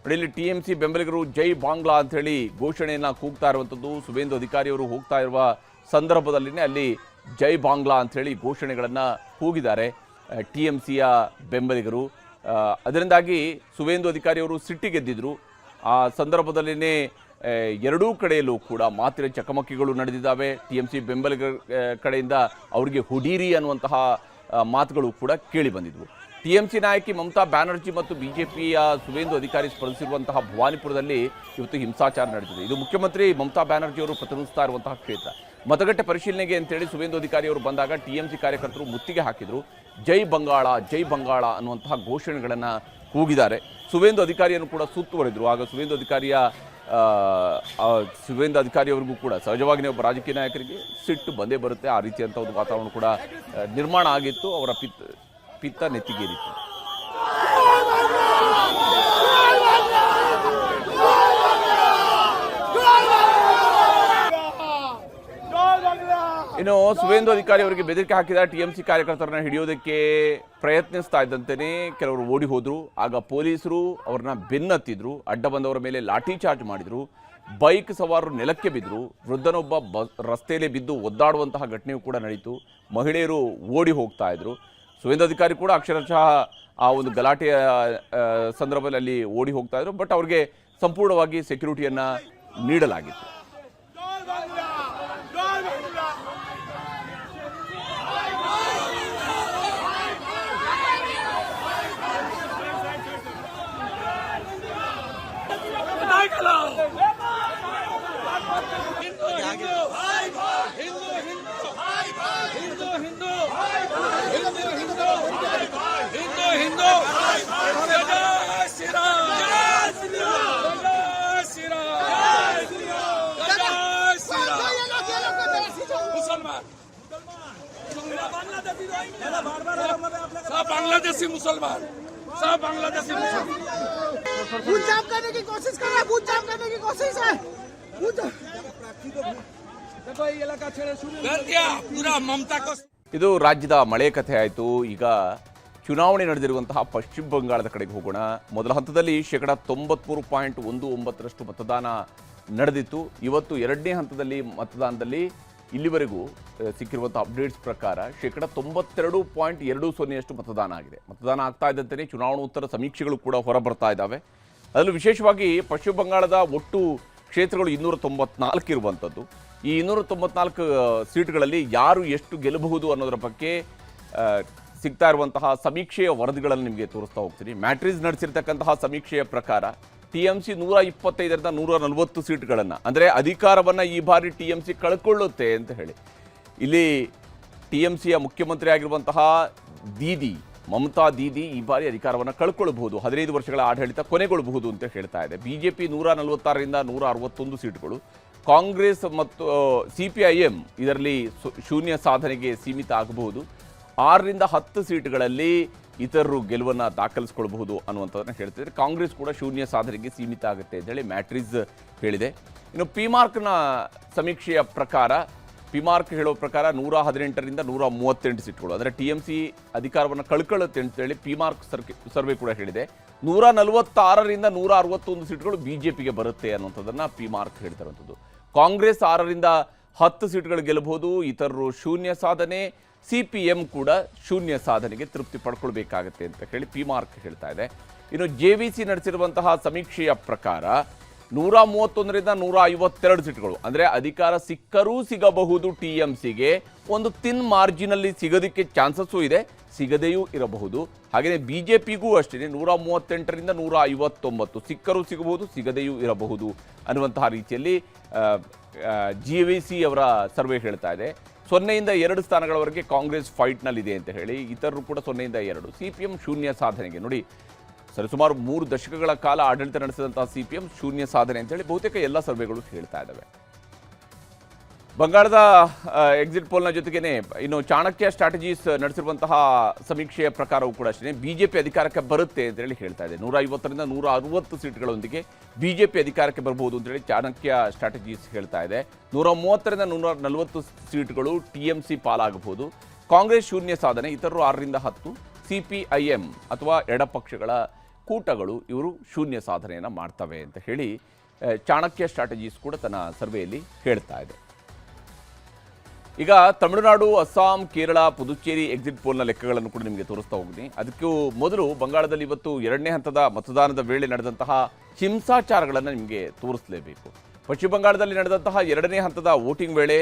ನೋಡಿ, ಇಲ್ಲಿ TMC ಬೆಂಬಲಿಗರು ಜೈ ಬಾಂಗ್ಲಾ ಅಂಥೇಳಿ ಘೋಷಣೆಯನ್ನು ಕೂಗ್ತಾ ಇರುವಂಥದ್ದು. ಸುವೇಂದು ಅಧಿಕಾರಿಯವರು ಹೋಗ್ತಾ ಇರುವ ಸಂದರ್ಭದಲ್ಲಿನೇ ಅಲ್ಲಿ ಜೈ ಬಾಂಗ್ಲಾ ಅಂಥೇಳಿ ಘೋಷಣೆಗಳನ್ನು ಕೂಗಿದ್ದಾರೆ TMCಯ ಬೆಂಬಲಿಗರು. ಅದರಿಂದಾಗಿ ಸುವೇಂದು ಅಧಿಕಾರಿಯವರು ಸಿಟ್ಟಿಗೆದ್ದಿದ್ರು. ಆ ಸಂದರ್ಭದಲ್ಲಿನೇ ಎರಡೂ ಕಡೆಯಲ್ಲೂ ಕೂಡ ಮಾತಿನ ಚಕಮಕಿಗಳು ನಡೆದಿದ್ದಾವೆ. TMC ಬೆಂಬಲಿಗರ ಕಡೆಯಿಂದ ಅವರಿಗೆ ಹುಡೀರಿ ಅನ್ನುವಂತಹ ಮಾತುಗಳು ಕೂಡ ಕೇಳಿ ಬಂದಿದ್ವು. TMC ನಾಯಕಿ ಮಮತಾ ಬ್ಯಾನರ್ಜಿ ಮತ್ತು ಬಿಜೆಪಿಯ ಸುವೇಂದು ಅಧಿಕಾರಿ ಸ್ಪರ್ಧಿಸಿರುವಂತಹ ಭವಾನಿಪುರದಲ್ಲಿ ಇವತ್ತು ಹಿಂಸಾಚಾರ ನಡೆದಿದೆ. ಇದು ಮುಖ್ಯಮಂತ್ರಿ ಮಮತಾ ಬ್ಯಾನರ್ಜಿ ಅವರು ಪ್ರತಿನಿಧಿಸ್ತಾ ಇರುವಂತಹ ಕ್ಷೇತ್ರ. ಮತಗಟ್ಟೆ ಪರಿಶೀಲನೆಗೆ ಅಂತೇಳಿ ಸುವೇಂದು ಅಧಿಕಾರಿ ಅವರು ಬಂದಾಗ TMC ಕಾರ್ಯಕರ್ತರು ಮುತ್ತಿಗೆ ಹಾಕಿದ್ರು. ಜೈ ಬಂಗಾಳ, ಜೈ ಬಂಗಾಳ ಅನ್ನುವಂತಹ ಘೋಷಣೆಗಳನ್ನು ಕೂಗಿದ್ದಾರೆ. ಸುವೇಂದು ಅಧಿಕಾರಿಯನ್ನು ಕೂಡ ಸುತ್ತುವರೆದ್ರು. ಆಗ ಸುವೇಂದು ಅಧಿಕಾರಿಯವರಿಗೂ ಕೂಡ ಸಹಜವಾಗಿ ಒಬ್ಬ ರಾಜಕೀಯ ನಾಯಕರಿಗೆ ಸಿಟ್ಟು ಬಂದೇ ಬರುತ್ತೆ. ಆ ರೀತಿಯಂಥ ಒಂದು ವಾತಾವರಣ ಕೂಡ ನಿರ್ಮಾಣ ಆಗಿತ್ತು. ಅವರ ಪಿತ್ತ ನೆತ್ತಿಗೇರಿತ್ತು. ಇನ್ನು ಸುವೇಂದು ಅಧಿಕಾರಿ ಅವರಿಗೆ ಬೆದರಿಕೆ ಹಾಕಿದ TMC ಕಾರ್ಯಕರ್ತರನ್ನ ಹಿಡಿಯೋದಕ್ಕೆ ಪ್ರಯತ್ನಿಸ್ತಾ ಇದ್ದಂತೆಯೇ ಕೆಲವರು ಓಡಿ ಹೋದ್ರು. ಆಗ ಪೊಲೀಸರು ಅವ್ರನ್ನ ಬೆನ್ನತ್ತಿದ್ರು, ಅಡ್ಡ ಬಂದವರ ಮೇಲೆ ಲಾಠಿ ಚಾರ್ಜ್ ಮಾಡಿದ್ರು, ಬೈಕ್ ಸವಾರರು ನೆಲಕ್ಕೆ ಬಿದ್ದರು, ವೃದ್ಧನೊಬ್ಬ ರಸ್ತೆಯಲ್ಲಿ ಬಿದ್ದು ಒದ್ದಾಡುವಂತಹ ಘಟನೆಯೂ ಕೂಡ ನಡೀತು. ಮಹಿಳೆಯರು ಓಡಿ ಹೋಗ್ತಾ ಇದ್ರು. ಸುವೇಂದು ಅಧಿಕಾರಿ ಕೂಡ ಅಕ್ಷರಶಃ ಆ ಒಂದು ಗಲಾಟೆಯ ಸಂದರ್ಭದಲ್ಲಿ ಓಡಿ ಹೋಗ್ತಾ ಇದ್ರು. ಬಟ್ ಅವ್ರಿಗೆ ಸಂಪೂರ್ಣವಾಗಿ ಸೆಕ್ಯೂರಿಟಿಯನ್ನು ನೀಡಲಾಗಿತ್ತು. बांग्लादेशी मुसलमान, सब बांग्लादेशी मुसलमान बूथ जाम करने की कोशिश कर रहे हैं, बूथ जाम करने की कोशिश है। पूरा ममता को ಇದು ರಾಜ್ಯದ ಮಳೆ ಕಥೆ ಆಯಿತು. ಈಗ ಚುನಾವಣೆ ನಡೆದಿರುವಂತಹ ಪಶ್ಚಿಮ ಬಂಗಾಳದ ಕಡೆಗೆ ಹೋಗೋಣ. ಮೊದಲ ಹಂತದಲ್ಲಿ 93.19% ಮತದಾನ ನಡೆದಿತ್ತು. ಇವತ್ತು ಎರಡನೇ ಹಂತದಲ್ಲಿ ಮತದಾನದಲ್ಲಿ ಇಲ್ಲಿವರೆಗೂ ಸಿಕ್ಕಿರುವಂಥ ಅಪ್ಡೇಟ್ಸ್ ಪ್ರಕಾರ 92.20% ಮತದಾನ ಆಗಿದೆ. ಮತದಾನ ಆಗ್ತಾ ಇದ್ದಂತೆಯೇ ಚುನಾವಣೋತ್ತರ ಸಮೀಕ್ಷೆಗಳು ಕೂಡ ಹೊರಬರ್ತಾ ಇದ್ದಾವೆ. ಅದರಲ್ಲೂ ವಿಶೇಷವಾಗಿ ಪಶ್ಚಿಮ ಬಂಗಾಳದ ಒಟ್ಟು ಕ್ಷೇತ್ರಗಳು 294 ಇರುವಂಥದ್ದು. ಈ 294 ಸೀಟ್ಗಳಲ್ಲಿ ಯಾರು ಎಷ್ಟು ಗೆಲ್ಲಬಹುದು ಅನ್ನೋದರ ಬಗ್ಗೆ ಸಿಗ್ತಾ ಇರುವಂತಹ ಸಮೀಕ್ಷೆಯ ವರದಿಗಳನ್ನು ನಿಮಗೆ ತೋರಿಸ್ತಾ ಹೋಗ್ತೀನಿ. ಮ್ಯಾಟ್ರಿಸ್ ನಡೆಸಿರ್ತಕ್ಕಂತಹ ಸಮೀಕ್ಷೆಯ ಪ್ರಕಾರ TMC 125ರಿಂದ 140 ಸೀಟ್ಗಳನ್ನು, ಅಂದರೆ ಅಧಿಕಾರವನ್ನು ಈ ಬಾರಿ TMC ಕಳ್ಕೊಳ್ಳುತ್ತೆ ಅಂತ ಹೇಳಿ. ಇಲ್ಲಿ TMCಯ ಮುಖ್ಯಮಂತ್ರಿ ಆಗಿರುವಂತಹ ಮಮತಾ ದೀದಿ ಈ ಬಾರಿ ಅಧಿಕಾರವನ್ನು ಕಳ್ಕೊಳ್ಬಹುದು, 15 ವರ್ಷಗಳ ಆಡಳಿತ ಕೊನೆಗೊಳ್ಳಬಹುದು ಅಂತ ಹೇಳ್ತಾ ಇದೆ. ಬಿಜೆಪಿ 146ರಿಂದ 161 ಸೀಟ್ಗಳು, ಕಾಂಗ್ರೆಸ್ ಮತ್ತು CPIM ಇದರಲ್ಲಿ ಶೂನ್ಯ ಸಾಧನೆಗೆ ಸೀಮಿತ ಆಗಬಹುದು. 6ರಿಂದ 10 ಸೀಟ್ಗಳಲ್ಲಿ ಇತರರು ಗೆಲುವನ್ನು ದಾಖಲಿಸಿಕೊಳ್ಳಬಹುದು ಅನ್ನುವಂಥದ್ದನ್ನು ಹೇಳ್ತಿದ್ದಾರೆ. ಕಾಂಗ್ರೆಸ್ ಕೂಡ ಶೂನ್ಯ ಸಾಧನೆಗೆ ಸೀಮಿತ ಆಗುತ್ತೆ ಅಂತ ಹೇಳಿ ಮ್ಯಾಟ್ರಿಸ್ ಹೇಳಿದೆ. ಇನ್ನು ಪಿಮಾರ್ಕ್ನ ಸಮೀಕ್ಷೆಯ ಪ್ರಕಾರ, ಪಿಮಾರ್ಕ್ ಹೇಳೋ ಪ್ರಕಾರ 118ರಿಂದ 138 ಸೀಟ್ಗಳು, ಅಂದರೆ TMC ಅಧಿಕಾರವನ್ನು ಕಳ್ಕೊಳ್ಳುತ್ತೆ ಅಂತೇಳಿ ಪಿಮಾರ್ಕ್ ಸರ್ವೆ ಕೂಡ ಹೇಳಿದೆ. 146ರಿಂದ 161 ಸೀಟ್ಗಳು ಬಿಜೆಪಿಗೆ ಬರುತ್ತೆ ಅನ್ನುವಂಥದ್ದನ್ನು ಪಿಮಾರ್ಕ್ ಹೇಳ್ತಿರುವಂಥದ್ದು. ಕಾಂಗ್ರೆಸ್ 6ರಿಂದ 10 ಸೀಟ್ಗಳು ಗೆಲ್ಲಬಹುದು, ಇತರರು ಶೂನ್ಯ ಸಾಧನೆ, CPM ಕೂಡ ಶೂನ್ಯ ಸಾಧನೆಗೆ ತೃಪ್ತಿ ಪಡ್ಕೊಳ್ಬೇಕಾಗತ್ತೆ ಅಂತ ಹೇಳಿ ಪಿಮಾರ್ಕ್ ಹೇಳ್ತಾ ಇದೆ. ಇನ್ನು JVC ನಡೆಸಿರುವಂತಹ ಸಮೀಕ್ಷೆಯ ಪ್ರಕಾರ 131ರಿಂದ 152 ಸೀಟ್ಗಳು, ಅಂದರೆ ಅಧಿಕಾರ ಸಿಕ್ಕರೂ ಸಿಗಬಹುದು TMCಗೆ, ಒಂದು ತಿನ್ ಮಾರ್ಜಿನಲ್ಲಿ ಸಿಗೋದಕ್ಕೆ ಚಾನ್ಸಸ್ಸು ಇದೆ, ಸಿಗದೆಯೂ ಇರಬಹುದು. ಹಾಗೆಯೇ ಬಿಜೆಪಿಗೂ ಅಷ್ಟೇ 138ರಿಂದ 159 ಸಿಕ್ಕರೂ ಸಿಗಬಹುದು, ಸಿಗದೆಯೂ ಇರಬಹುದು ಅನ್ನುವಂತಹ ರೀತಿಯಲ್ಲಿ JVC ಅವರ ಸರ್ವೆ ಹೇಳ್ತಾ ಇದೆ. 0ಯಿಂದ 2 ಸ್ಥಾನಗಳವರೆಗೆ ಕಾಂಗ್ರೆಸ್ ಫೈಟ್ನಲ್ಲಿದೆ ಅಂತ ಹೇಳಿ, ಇತರರು ಕೂಡ 0ಯಿಂದ 2. CPM ಶೂನ್ಯ ಸಾಧನೆಗೆ, ನೋಡಿ ಸರಿಸುಮಾರು 3 ದಶಕಗಳ ಕಾಲ ಆಡಳಿತ ನಡೆಸಿದಂತಹ CPM ಶೂನ್ಯ ಸಾಧನೆ ಅಂತೇಳಿ ಬಹುತೇಕ ಎಲ್ಲ ಸರ್ವೆಗಳು ಹೇಳ್ತಾ ಇದ್ದಾವೆ. ಬಂಗಾಳದ ಎಕ್ಸಿಟ್ ಪೋಲ್ನ ಜೊತೆಗೇನೆ ಇನ್ನು ಚಾಣಕ್ಯ ಸ್ಟ್ರಾಟಜೀಸ್ ನಡೆಸಿರುವಂತಹ ಸಮೀಕ್ಷೆಯ ಪ್ರಕಾರವೂ ಕೂಡ ಅಷ್ಟೇ ಬಿಜೆಪಿ ಅಧಿಕಾರಕ್ಕೆ ಬರುತ್ತೆ ಅಂತ ಹೇಳಿ ಹೇಳ್ತಾ ಇದೆ. 150ರಿಂದ 160 ಸೀಟ್ಗಳೊಂದಿಗೆ ಬಿಜೆಪಿ ಅಧಿಕಾರಕ್ಕೆ ಬರಬಹುದು ಅಂತ ಹೇಳಿ ಚಾಣಕ್ಯ ಸ್ಟ್ರಾಟಜೀಸ್ ಹೇಳ್ತಾ ಇದೆ. 130ರಿಂದ 140 ಸೀಟ್ಗಳು ಟಿಎಂಸಿ ಪಾಲಾಗಬಹುದು. ಕಾಂಗ್ರೆಸ್ ಶೂನ್ಯ ಸಾಧನೆ, ಇತರರು 6ರಿಂದ 10, ಸಿಪಿಐಎಂ ಅಥವಾ ಎಡಪಕ್ಷಗಳ ಕೂಟಗಳು ಇವರು ಶೂನ್ಯ ಸಾಧನೆಯನ್ನು ಮಾಡ್ತವೆ ಅಂತ ಹೇಳಿ ಚಾಣಕ್ಯ ಸ್ಟ್ರಾಟಜೀಸ್ ಕೂಡ ತನ್ನ ಸರ್ವೆಯಲ್ಲಿ ಹೇಳ್ತಾ ಇದೆ. ಈಗ ತಮಿಳುನಾಡು, ಅಸ್ಸಾಂ, ಕೇರಳ, ಪುದುಚೇರಿ ಎಕ್ಸಿಟ್ ಪೋಲ್ನ ಲೆಕ್ಕಗಳನ್ನು ಕೂಡ ನಿಮಗೆ ತೋರಿಸ್ತಾ ಹೋಗ್ತೀನಿ. ಅದಕ್ಕೂ ಮೊದಲು ಬಂಗಾಳದಲ್ಲಿ ಇವತ್ತು 2ನೇ ಹಂತದ ಮತದಾನದ ವೇಳೆ ನಡೆದಂತಹ ಹಿಂಸಾಚಾರಗಳನ್ನು ನಿಮಗೆ ತೋರಿಸಲೇಬೇಕು. ಪಶ್ಚಿಮ ಬಂಗಾಳದಲ್ಲಿ ನಡೆದಂತಹ 2ನೇ ಹಂತದ ವೋಟಿಂಗ್ ವೇಳೆ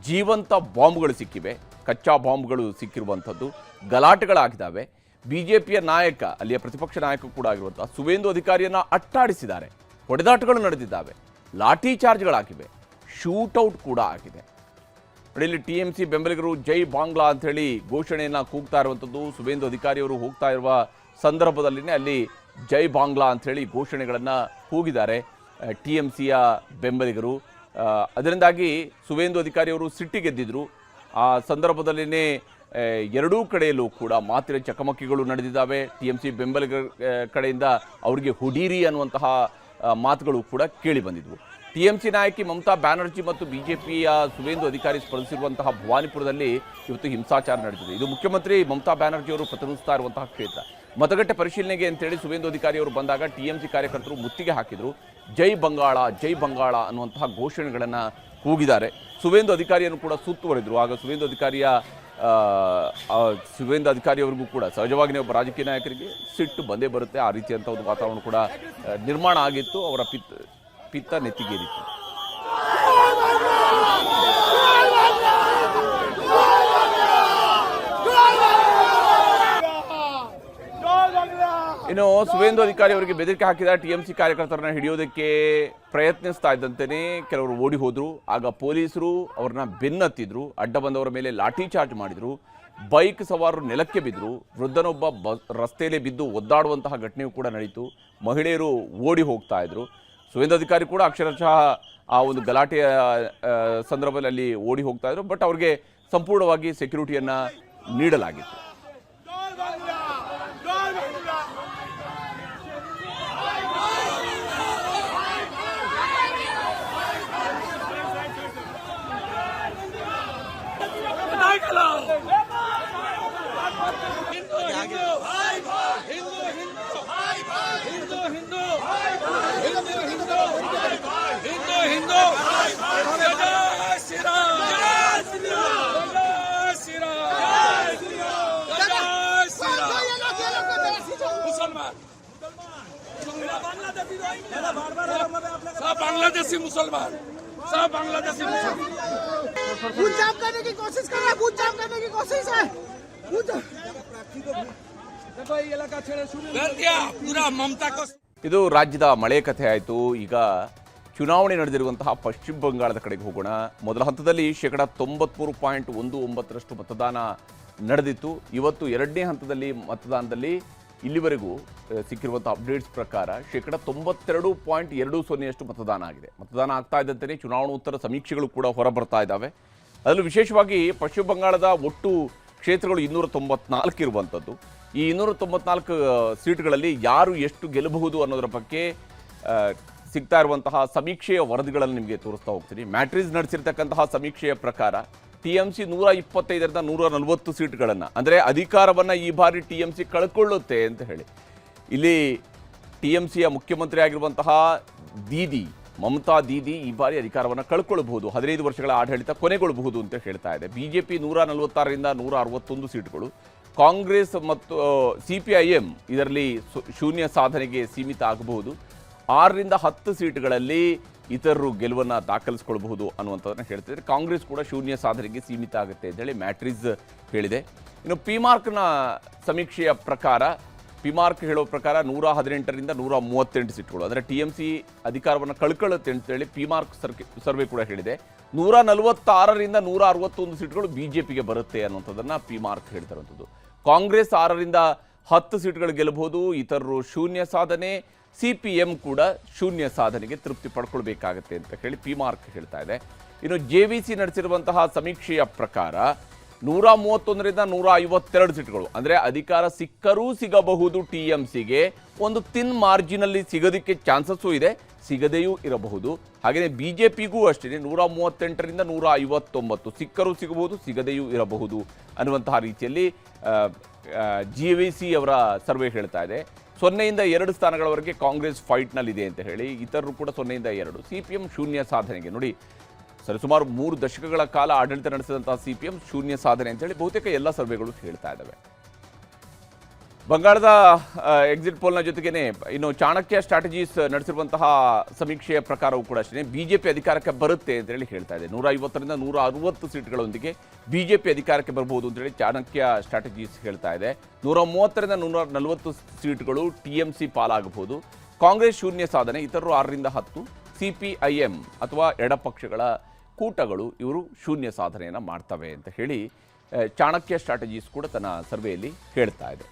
ಜೀವಂತ ಬಾಂಬ್ಗಳು ಸಿಕ್ಕಿವೆ, ಕಚ್ಚಾ ಬಾಂಬ್ಗಳು ಸಿಕ್ಕಿರುವಂಥದ್ದು, ಗಲಾಟೆಗಳಾಗಿದ್ದಾವೆ. ಬಿಜೆಪಿಯ ನಾಯಕ, ಅಲ್ಲಿಯ ಪ್ರತಿಪಕ್ಷ ನಾಯಕ ಕೂಡ ಆಗಿರುವಂತಹ ಸುವೇಂದು ಅಧಿಕಾರಿಯನ್ನು ಅಟ್ಟಾಡಿಸಿದ್ದಾರೆ, ಹೊಡೆದಾಟಗಳು ನಡೆದಿದ್ದಾವೆ, ಲಾಠಿ ಚಾರ್ಜ್ಗಳಾಗಿವೆ, ಶೂಟೌಟ್ ಕೂಡ ಆಗಿದೆ. ಇಲ್ಲಿ ಟಿಎಂಸಿ ಬೆಂಬಲಿಗರು ಜೈ ಬಾಂಗ್ಲಾ ಅಂತ ಹೇಳಿ ಘೋಷಣೆಯನ್ನು ಕೂಗ್ತಾ ಇರುವಂಥದ್ದು. ಸುವೇಂದು ಅಧಿಕಾರಿಯವರು ಹೋಗ್ತಾ ಇರುವ ಸಂದರ್ಭದಲ್ಲಿನೇ ಅಲ್ಲಿ ಜೈ ಬಾಂಗ್ಲಾ ಅಂತ ಹೇಳಿ ಘೋಷಣೆಗಳನ್ನು ಕೂಗಿದ್ದಾರೆ ಟಿಎಂಸಿಯ ಬೆಂಬಲಿಗರು. ಅದರಿಂದಾಗಿ ಸುವೇಂದು ಅಧಿಕಾರಿಯವರು ಸಿಟ್ಟಿಗೆದ್ದಿದ್ರು. ಆ ಸಂದರ್ಭದಲ್ಲಿನೇ ಎರಡೂ ಕಡೆಯಲ್ಲೂ ಕೂಡ ಮಾತಿನ ಚಕಮಕಿಗಳು ನಡೆದಿದ್ದಾವೆ. ಟಿಎಂಸಿ ಬೆಂಬಲಿಗರ ಕಡೆಯಿಂದ ಅವರಿಗೆ ಹುಡೀರಿ ಅನ್ನುವಂತಹ ಮಾತುಗಳು ಕೂಡ ಕೇಳಿ ಬಂದಿದ್ವು. ಟಿಎಂಸಿ ನಾಯಕಿ ಮಮತಾ ಬ್ಯಾನರ್ಜಿ ಮತ್ತು ಬಿಜೆಪಿಯ ಸುವೇಂದು ಅಧಿಕಾರಿ ಸ್ಪರ್ಧಿಸಿರುವಂತಹ ಭವಾನಿಪುರದಲ್ಲಿ ಇವತ್ತು ಹಿಂಸಾಚಾರ ನಡೆದಿದೆ. ಇದು ಮುಖ್ಯಮಂತ್ರಿ ಮಮತಾ ಬ್ಯಾನರ್ಜಿ ಅವರು ಪ್ರತಿನಿಧಿಸ್ತಾ ಇರುವಂತಹ ಕ್ಷೇತ್ರ. ಮತಗಟ್ಟೆ ಪರಿಶೀಲನೆಗೆ ಅಂತೇಳಿ ಸುವೇಂದು ಅಧಿಕಾರಿ ಅವರು ಬಂದಾಗ ಟಿಎಂಸಿ ಕಾರ್ಯಕರ್ತರು ಮುತ್ತಿಗೆ ಹಾಕಿದರು. ಜೈ ಬಂಗಾಳ, ಜೈ ಬಂಗಾಳ ಅನ್ನುವಂತಹ ಘೋಷಣೆಗಳನ್ನು ಕೂಗಿದ್ದಾರೆ. ಸುವೇಂದು ಅಧಿಕಾರಿಯನ್ನು ಕೂಡ ಸುತ್ತುವರೆದರು. ಆಗ ಸುವೇಂದು ಅಧಿಕಾರಿಯವರಿಗೂ ಕೂಡ ಸಹಜವಾಗಿ ಒಬ್ಬ ರಾಜಕೀಯ ನಾಯಕರಿಗೆ ಸಿಟ್ಟು ಬಂದೇ ಬರುತ್ತೆ. ಆ ರೀತಿಯಂಥ ಒಂದು ವಾತಾವರಣ ಕೂಡ ನಿರ್ಮಾಣ ಆಗಿತ್ತು. ಅವರ ಪಿತ್ತ ನೆತ್ತಿಗೇರಿತ್ತು. ಇನ್ನು ಸುವೇಂದು ಅಧಿಕಾರಿ ಅವರಿಗೆ ಬೆದರಿಕೆ ಹಾಕಿದ ಟಿಎಂಸಿ ಕಾರ್ಯಕರ್ತರನ್ನ ಹಿಡಿಯೋದಕ್ಕೆ ಪ್ರಯತ್ನಿಸ್ತಾ ಇದ್ದಂತೆಯೇ ಕೆಲವರು ಓಡಿ ಹೋದ್ರು. ಆಗ ಪೊಲೀಸರು ಅವ್ರನ್ನ ಬೆನ್ನತ್ತಿದ್ರು, ಅಡ್ಡ ಬಂದವರ ಮೇಲೆ ಲಾಠಿ ಚಾರ್ಜ್ ಮಾಡಿದ್ರು, ಬೈಕ್ ಸವಾರರು ನೆಲಕ್ಕೆ ಬಿದ್ದರು, ವೃದ್ಧನೊಬ್ಬ ರಸ್ತೆಯಲ್ಲೇ ಬಿದ್ದು ಒದ್ದಾಡುವಂತಹ ಘಟನೆಯೂ ಕೂಡ ನಡೀತು. ಮಹಿಳೆಯರು ಓಡಿ ಹೋಗ್ತಾ ಇದ್ರು. ಸುವೇಂದು ಅಧಿಕಾರಿ ಕೂಡ ಅಕ್ಷರಶಃ ಆ ಒಂದು ಗಲಾಟೆಯ ಸಂದರ್ಭದಲ್ಲಿ ಓಡಿ ಹೋಗ್ತಾ ಇದ್ರು. ಬಟ್ ಅವ್ರಿಗೆ ಸಂಪೂರ್ಣವಾಗಿ ಸೆಕ್ಯೂರಿಟಿಯನ್ನು ನೀಡಲಾಗಿತ್ತು. बांग्लादेशी मुसलमान, सब बांग्लादेशी मुसलमान बूथ जाम करने की कोशिश कर रहे हैं, बूथ जाम करने की कोशिश है। पूरा ममता को ಇದು ರಾಜ್ಯದ ಮಳೆ ಕಥೆ ಆಯಿತು. ಈಗ ಚುನಾವಣೆ ನಡೆದಿರುವಂತಹ ಪಶ್ಚಿಮ ಬಂಗಾಳದ ಕಡೆಗೆ ಹೋಗೋಣ. ಮೊದಲ ಹಂತದಲ್ಲಿ 93.19% ಮತದಾನ ನಡೆದಿತ್ತು. ಇವತ್ತು 2ನೇ ಹಂತದಲ್ಲಿ ಮತದಾನದಲ್ಲಿ ಇಲ್ಲಿವರೆಗೂ ಸಿಕ್ಕಿರುವಂಥ ಅಪ್ಡೇಟ್ಸ್ ಪ್ರಕಾರ 92.20% ಮತದಾನ ಆಗಿದೆ. ಮತದಾನ ಆಗ್ತಾ ಇದ್ದಂತೆಯೇ ಚುನಾವಣೋತ್ತರ ಸಮೀಕ್ಷೆಗಳು ಕೂಡ ಹೊರಬರ್ತಾ ಇದ್ದಾವೆ. ಅದರಲ್ಲೂ ವಿಶೇಷವಾಗಿ ಪಶ್ಚಿಮ ಬಂಗಾಳದ ಒಟ್ಟು ಕ್ಷೇತ್ರಗಳು 294 ಇರುವಂಥದ್ದು. ಈ 294 ಸೀಟ್ಗಳಲ್ಲಿ ಯಾರು ಎಷ್ಟು ಗೆಲ್ಲಬಹುದು ಅನ್ನೋದರ ಬಗ್ಗೆ ಸಿಗ್ತಾ ಇರುವಂತಹ ಸಮೀಕ್ಷೆಯ ವರದಿಗಳನ್ನು ನಿಮಗೆ ತೋರಿಸ್ತಾ ಹೋಗ್ತೀನಿ. ಮ್ಯಾಟ್ರಿಸ್ ನಡೆಸಿರ್ತಕ್ಕಂತಹ ಸಮೀಕ್ಷೆಯ ಪ್ರಕಾರ ಟಿಎಂಸಿ 125ರಿಂದ 140 ಸೀಟ್ಗಳನ್ನು, ಅಂದರೆ ಅಧಿಕಾರವನ್ನು ಈ ಬಾರಿ ಟಿಎಂಸಿ ಕಳ್ಕೊಳ್ಳುತ್ತೆ ಅಂತ ಹೇಳಿ. ಇಲ್ಲಿ ಟಿಎಂಸಿಯ ಮುಖ್ಯಮಂತ್ರಿ ಆಗಿರುವಂತಹ ಮಮತಾ ದೀದಿ ಈ ಬಾರಿ ಅಧಿಕಾರವನ್ನು ಕಳ್ಕೊಳ್ಳಬಹುದು, 15 ವರ್ಷಗಳ ಆಡಳಿತ ಕೊನೆಗೊಳ್ಳಬಹುದು ಅಂತ ಹೇಳ್ತಾ ಇದೆ. ಬಿಜೆಪಿ 146ರಿಂದ 161 ಸೀಟ್ಗಳು, ಕಾಂಗ್ರೆಸ್ ಮತ್ತು ಸಿಪಿಐಎಂ ಇದರಲ್ಲಿ ಶೂನ್ಯ ಸಾಧನೆಗೆ ಸೀಮಿತ ಆಗಬಹುದು. 6ರಿಂದ 10 ಸೀಟ್ಗಳಲ್ಲಿ ಇತರರು ಗೆಲುವನ್ನು ದಾಖಲಿಸಿಕೊಳ್ಳಬಹುದು ಅನ್ನುವಂಥದ್ದನ್ನು ಹೇಳ್ತಿದ್ದಾರೆ. ಕಾಂಗ್ರೆಸ್ ಕೂಡ ಶೂನ್ಯ ಸಾಧನೆಗೆ ಸೀಮಿತ ಆಗುತ್ತೆ ಅಂತೇಳಿ ಮ್ಯಾಟ್ರಿಸ್ ಹೇಳಿದೆ. ಇನ್ನು ಪಿಮಾರ್ಕ್ನ ಸಮೀಕ್ಷೆಯ ಪ್ರಕಾರ, ಪಿಮಾರ್ಕ್ ಹೇಳೋ ಪ್ರಕಾರ 118ರಿಂದ 138 ಸೀಟ್ಗಳು, ಅಂದರೆ ಟಿಎಂಸಿ ಅಧಿಕಾರವನ್ನು ಕಳ್ಕೊಳ್ಳುತ್ತೆ ಅಂತೇಳಿ ಪಿಮಾರ್ಕ್ ಸರ್ವೆ ಕೂಡ ಹೇಳಿದೆ. 146ರಿಂದ 161 ಸೀಟ್ಗಳು ಬಿಜೆಪಿಗೆ ಬರುತ್ತೆ ಅನ್ನುವಂಥದ್ದನ್ನು ಪಿಮಾರ್ಕ್ ಹೇಳ್ತಿರುವಂಥದ್ದು. ಕಾಂಗ್ರೆಸ್ 6ರಿಂದ 10 ಸೀಟ್ಗಳು ಗೆಲ್ಲಬಹುದು, ಇತರರು ಶೂನ್ಯ ಸಾಧನೆ, ಸಿಪಿಎಂ ಕೂಡ ಶೂನ್ಯ ಸಾಧನೆಗೆ ತೃಪ್ತಿ ಪಡ್ಕೊಳ್ಬೇಕಾಗತ್ತೆ ಅಂತ ಹೇಳಿ ಪಿಮಾರ್ಕ್ ಹೇಳ್ತಾ ಇದೆ. ಇನ್ನು JVC ನಡೆಸಿರುವಂತಹ ಸಮೀಕ್ಷೆಯ ಪ್ರಕಾರ 131ರಿಂದ 152 ಸೀಟ್ಗಳು, ಅಂದರೆ ಅಧಿಕಾರ ಸಿಕ್ಕರೂ ಸಿಗಬಹುದು TMCಗೆ, ಒಂದು ತಿನ್ ಮಾರ್ಜಿನಲ್ಲಿ ಸಿಗೋದಕ್ಕೆ ಚಾನ್ಸಸ್ಸು ಇದೆ, ಸಿಗದೆಯೂ ಇರಬಹುದು. ಹಾಗೆಯೇ BJPಗೂ ಅಷ್ಟೇ 138ರಿಂದ 159 ಸಿಕ್ಕರೂ ಸಿಗಬಹುದು, ಸಿಗದೆಯೂ ಇರಬಹುದು ಅನ್ನುವಂತಹ ರೀತಿಯಲ್ಲಿ JVC ಅವರ ಸರ್ವೆ ಹೇಳ್ತಾ ಇದೆ. 0ಯಿಂದ 2 ಸ್ಥಾನಗಳವರೆಗೆ ಕಾಂಗ್ರೆಸ್ ಫೈಟ್ನಲ್ಲಿದೆ ಅಂತ ಹೇಳಿ, ಇತರರು ಕೂಡ 0ಯಿಂದ 2. CPM ಶೂನ್ಯ ಸಾಧನೆಗೆ ನೋಡಿ, ಸರಿಸುಮಾರು 3 ದಶಕಗಳ ಕಾಲ ಆಡಳಿತ ನಡೆಸಿದಂತಹ CPM ಶೂನ್ಯ ಸಾಧನೆ ಅಂತೇಳಿ ಬಹುತೇಕ ಎಲ್ಲ ಸರ್ವೆಗಳು ಹೇಳ್ತಾ ಇದ್ದಾವೆ. ಬಂಗಾಳದ ಎಕ್ಸಿಟ್ ಪೋಲ್ನ ಜೊತೆಗೇನೆ ಇನ್ನು ಚಾಣಕ್ಯ ಸ್ಟ್ರಾಟಜೀಸ್ ನಡೆಸಿರುವಂತಹ ಸಮೀಕ್ಷೆಯ ಪ್ರಕಾರವೂ ಕೂಡ ಅಷ್ಟೇ BJP ಅಧಿಕಾರಕ್ಕೆ ಬರುತ್ತೆ ಅಂತೇಳಿ ಹೇಳ್ತಾ ಇದೆ. 150ರಿಂದ 160 ಸೀಟ್ಗಳೊಂದಿಗೆ BJP ಅಧಿಕಾರಕ್ಕೆ ಬರಬಹುದು ಅಂತೇಳಿ ಚಾಣಕ್ಯ ಸ್ಟ್ರಾಟಜೀಸ್ ಹೇಳ್ತಾ ಇದೆ. 130ರಿಂದ 140 ಸೀಟ್ಗಳು TMC ಪಾಲಾಗಬಹುದು. ಕಾಂಗ್ರೆಸ್ ಶೂನ್ಯ ಸಾಧನೆ, ಇತರರು 6ರಿಂದ 10. CPIM ಅಥವಾ ಎಡಪಕ್ಷಗಳ ಕೂಟಗಳು ಇವರು ಶೂನ್ಯ ಸಾಧನೆಯನ್ನು ಮಾಡ್ತವೆ ಅಂತ ಹೇಳಿ ಚಾಣಕ್ಯ ಸ್ಟ್ರಾಟಜೀಸ್ ಕೂಡ ತನ್ನ ಸರ್ವೆಯಲ್ಲಿ ಹೇಳ್ತಾ ಇದೆ.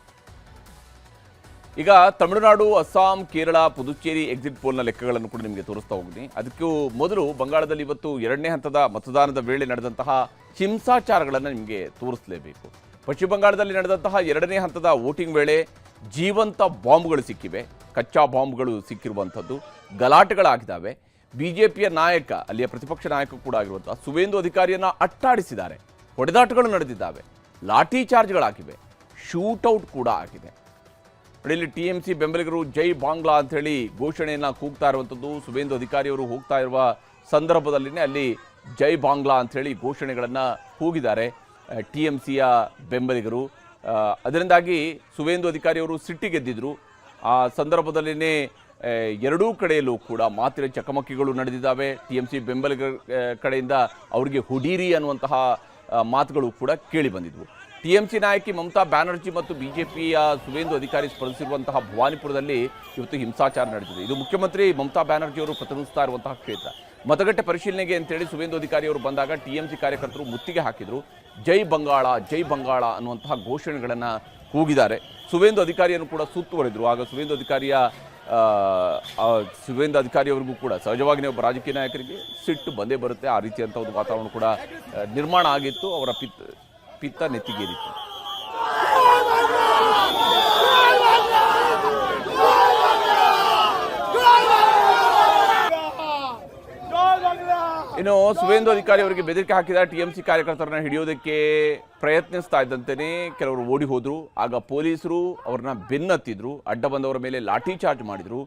ಈಗ ತಮಿಳುನಾಡು, ಅಸ್ಸಾಂ, ಕೇರಳ, ಪುದುಚೇರಿ ಎಕ್ಸಿಟ್ ಪೋಲ್ನ ಲೆಕ್ಕಗಳನ್ನು ಕೂಡ ನಿಮಗೆ ತೋರಿಸ್ತಾ ಹೋಗ್ತೀನಿ. ಅದಕ್ಕೂ ಮೊದಲು ಬಂಗಾಳದಲ್ಲಿ ಇವತ್ತು 2ನೇ ಹಂತದ ಮತದಾನದ ವೇಳೆ ನಡೆದಂತಹ ಹಿಂಸಾಚಾರಗಳನ್ನು ನಿಮಗೆ ತೋರಿಸಲೇಬೇಕು. ಪಶ್ಚಿಮ ಬಂಗಾಳದಲ್ಲಿ ನಡೆದಂತಹ 2ನೇ ಹಂತದ ವೋಟಿಂಗ್ ವೇಳೆ ಜೀವಂತ ಬಾಂಬ್ಗಳು ಸಿಕ್ಕಿವೆ, ಕಚ್ಚಾ ಬಾಂಬ್ಗಳು ಸಿಕ್ಕಿರುವಂಥದ್ದು, ಗಲಾಟೆಗಳಾಗಿದ್ದಾವೆ. BJPಯ ನಾಯಕ, ಅಲ್ಲಿಯ ಪ್ರತಿಪಕ್ಷ ನಾಯಕ ಕೂಡ ಆಗಿರುವಂತಹ ಸುವೇಂದು ಅಧಿಕಾರಿಯನ್ನು ಅಟ್ಟಾಡಿಸಿದ್ದಾರೆ, ಹೊಡೆದಾಟಗಳು ನಡೆದಿದ್ದಾವೆ, ಲಾಠಿ ಚಾರ್ಜ್ಗಳಾಗಿವೆ, ಶೂಟೌಟ್ ಕೂಡ ಆಗಿದೆ. ಇಲ್ಲಿ TMC ಬೆಂಬಲಿಗರು ಜೈ ಬಾಂಗ್ಲಾ ಅಂಥೇಳಿ ಘೋಷಣೆಯನ್ನು ಕೂಗ್ತಾ ಇರುವಂಥದ್ದು. ಸುವೇಂದು ಅಧಿಕಾರಿಯವರು ಹೋಗ್ತಾ ಇರುವ ಸಂದರ್ಭದಲ್ಲಿನೇ ಅಲ್ಲಿ ಜೈ ಬಾಂಗ್ಲಾ ಅಂಥೇಳಿ ಘೋಷಣೆಗಳನ್ನು ಕೂಗಿದ್ದಾರೆ TMCಯ ಬೆಂಬಲಿಗರು. ಅದರಿಂದಾಗಿ ಸುವೇಂದು ಅಧಿಕಾರಿಯವರು ಸಿಟ್ಟಿಗೆದ್ದಿದ್ರು. ಆ ಸಂದರ್ಭದಲ್ಲಿನೇ ಎರಡೂ ಕಡೆಯಲ್ಲೂ ಕೂಡ ಮಾತಿನ ಚಕಮಕಿಗಳು ನಡೆದಿದ್ದಾವೆ. TMC ಬೆಂಬಲಿಗರ ಕಡೆಯಿಂದ ಅವರಿಗೆ ಹುಡೀರಿ ಅನ್ನುವಂತಹ ಮಾತುಗಳು ಕೂಡ ಕೇಳಿ ಬಂದಿದ್ವು. TMC ನಾಯಕಿ ಮಮತಾ ಬ್ಯಾನರ್ಜಿ ಮತ್ತು BJPಯ ಸುವೇಂದು ಅಧಿಕಾರಿ ಸ್ಪರ್ಧಿಸಿರುವಂತಹ ಭವಾನಿಪುರದಲ್ಲಿ ಇವತ್ತು ಹಿಂಸಾಚಾರ ನಡೆದಿದೆ. ಇದು ಮುಖ್ಯಮಂತ್ರಿ ಮಮತಾ ಬ್ಯಾನರ್ಜಿ ಅವರು ಪ್ರತಿನಿಧಿಸ್ತಾ ಇರುವಂತಹ ಕ್ಷೇತ್ರ. ಮತಗಟ್ಟೆ ಪರಿಶೀಲನೆಗೆ ಅಂತೇಳಿ ಸುವೇಂದು ಅಧಿಕಾರಿ ಅವರು ಬಂದಾಗ TMC ಕಾರ್ಯಕರ್ತರು ಮುತ್ತಿಗೆ ಹಾಕಿದರು. ಜೈ ಬಂಗಾಳ, ಜೈ ಬಂಗಾಳ ಅನ್ನುವಂತಹ ಘೋಷಣೆಗಳನ್ನು ಕೂಗಿದ್ದಾರೆ. ಸುವೇಂದು ಅಧಿಕಾರಿಯನ್ನು ಕೂಡ ಸುತ್ತುವರೆದರು. ಆಗ ಸುವೇಂದು ಅಧಿಕಾರಿಯವರಿಗೂ ಕೂಡ ಸಹಜವಾಗಿಯೇ ಒಬ್ಬ ರಾಜಕೀಯ ನಾಯಕರಿಗೆ ಸಿಟ್ಟು ಬಂದೇ ಬರುತ್ತೆ. ಆ ರೀತಿಯಂಥ ಒಂದು ವಾತಾವರಣ ಕೂಡ ನಿರ್ಮಾಣ ಆಗಿತ್ತು. ಅವರ ಪಿತ್ತ ನೆತ್ತಿಗೇರಿತ್ತು. ಇನ್ನು ಸುವೇಂದು ಅಧಿಕಾರಿ ಅವರಿಗೆ ಬೆದರಿಕೆ ಹಾಕಿದ TMC ಕಾರ್ಯಕರ್ತರನ್ನ ಹಿಡಿಯೋದಕ್ಕೆ ಪ್ರಯತ್ನಿಸ್ತಾ ಇದ್ದಂತೆಯೇ ಕೆಲವರು ಓಡಿ ಹೋದ್ರು. ಆಗ ಪೊಲೀಸರು ಅವ್ರನ್ನ ಬೆನ್ನತ್ತಿದ್ರು, ಅಡ್ಡ ಬಂದವರ ಮೇಲೆ ಲಾಠಿ ಚಾರ್ಜ್ ಮಾಡಿದ್ರು,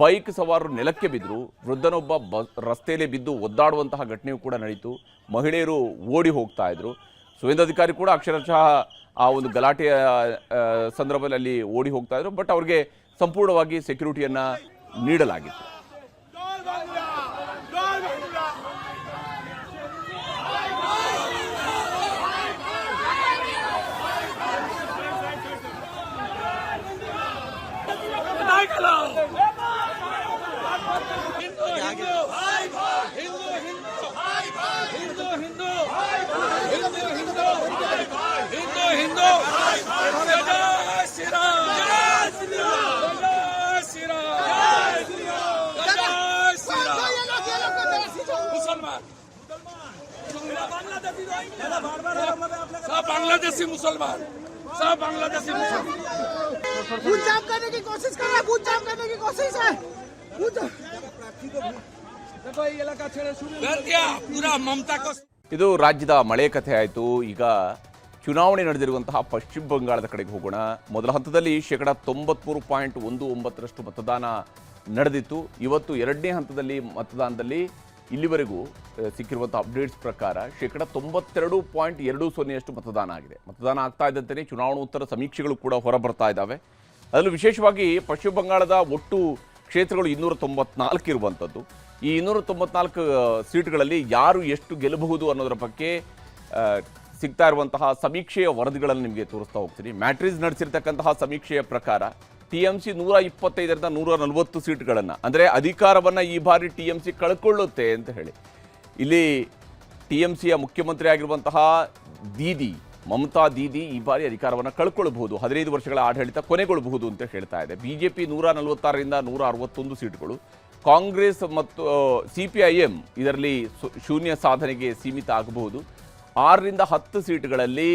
ಬೈಕ್ ಸವಾರರು ನೆಲಕ್ಕೆ ಬಿದ್ದರು, ವೃದ್ಧನೊಬ್ಬ ರಸ್ತೆಯಲ್ಲಿ ಬಿದ್ದು ಒದ್ದಾಡುವಂತಹ ಘಟನೆಯೂ ಕೂಡ ನಡೀತು. ಮಹಿಳೆಯರು ಓಡಿ ಹೋಗ್ತಾ ಇದ್ರು. ಸುವೇಂದು ಅಧಿಕಾರಿ ಕೂಡ ಅಕ್ಷರಶಃ ಆ ಒಂದು ಗಲಾಟೆಯ ಸಂದರ್ಭದಲ್ಲಿ ಓಡಿ ಹೋಗ್ತಾ ಇದ್ರು. ಬಟ್ ಅವ್ರಿಗೆ ಸಂಪೂರ್ಣವಾಗಿ ಸೆಕ್ಯೂರಿಟಿಯನ್ನು ನೀಡಲಾಗಿತ್ತು. बांग्लादेशी मुसलमान, सब बांग्लादेशी मुसलमान बूथ जाम करने की कोशिश कर रहा है, बूथ जाम करने की कोशिश है। पूरा ममता को ಇದು ರಾಜ್ಯದ ಮಳೆ ಕಥೆ ಆಯಿತು. ಈಗ ಚುನಾವಣೆ ನಡೆದಿರುವಂತಹ ಪಶ್ಚಿಮ ಬಂಗಾಳದ ಕಡೆಗೆ ಹೋಗೋಣ. ಮೊದಲ ಹಂತದಲ್ಲಿ 93.19% ಮತದಾನ ನಡೆದಿತ್ತು. ಇವತ್ತು 2ನೇ ಹಂತದಲ್ಲಿ ಮತದಾನದಲ್ಲಿ ಇಲ್ಲಿವರೆಗೂ ಸಿಕ್ಕಿರುವಂಥ ಅಪ್ಡೇಟ್ಸ್ ಪ್ರಕಾರ 92.20% ಮತದಾನ ಆಗಿದೆ. ಮತದಾನ ಆಗ್ತಾ ಇದ್ದಂತೆಯೇ ಚುನಾವಣೋತ್ತರ ಸಮೀಕ್ಷೆಗಳು ಕೂಡ ಹೊರಬರ್ತಾ ಇದ್ದಾವೆ. ಅದರಲ್ಲೂ ವಿಶೇಷವಾಗಿ ಪಶ್ಚಿಮ ಬಂಗಾಳದ ಒಟ್ಟು ಕ್ಷೇತ್ರಗಳು 294 ಇರುವಂಥದ್ದು. ಈ 294 ಸೀಟ್ಗಳಲ್ಲಿ ಯಾರು ಎಷ್ಟು ಗೆಲ್ಲಬಹುದು ಅನ್ನೋದರ ಬಗ್ಗೆ ಸಿಗ್ತಾ ಇರುವಂತಹ ಸಮೀಕ್ಷೆಯ ವರದಿಗಳನ್ನು ನಿಮಗೆ ತೋರಿಸ್ತಾ ಹೋಗ್ತೀನಿ. ಮ್ಯಾಟ್ರಿಸ್ ನಡೆಸಿರ್ತಕ್ಕಂತಹ ಸಮೀಕ್ಷೆಯ ಪ್ರಕಾರ TMC 125ರಿಂದ 140 ಸೀಟ್ಗಳನ್ನು, ಅಂದರೆ ಅಧಿಕಾರವನ್ನು ಈ ಬಾರಿ TMC ಕಳ್ಕೊಳ್ಳುತ್ತೆ ಅಂತ ಹೇಳಿ. ಇಲ್ಲಿ TMCಯ ಮುಖ್ಯಮಂತ್ರಿ ಆಗಿರುವಂತಹ ಮಮತಾ ದೀದಿ ಈ ಬಾರಿ ಅಧಿಕಾರವನ್ನು ಕಳ್ಕೊಳ್ಬಹುದು, 15 ವರ್ಷಗಳ ಆಡಳಿತ ಕೊನೆಗೊಳ್ಳಬಹುದು ಅಂತ ಹೇಳ್ತಾ ಇದೆ. BJP 146ರಿಂದ 161 ಸೀಟ್ಗಳು, ಕಾಂಗ್ರೆಸ್ ಮತ್ತು CPIM ಇದರಲ್ಲಿ ಶೂನ್ಯ ಸಾಧನೆಗೆ ಸೀಮಿತ ಆಗಬಹುದು. 6ರಿಂದ 10 ಸೀಟ್ಗಳಲ್ಲಿ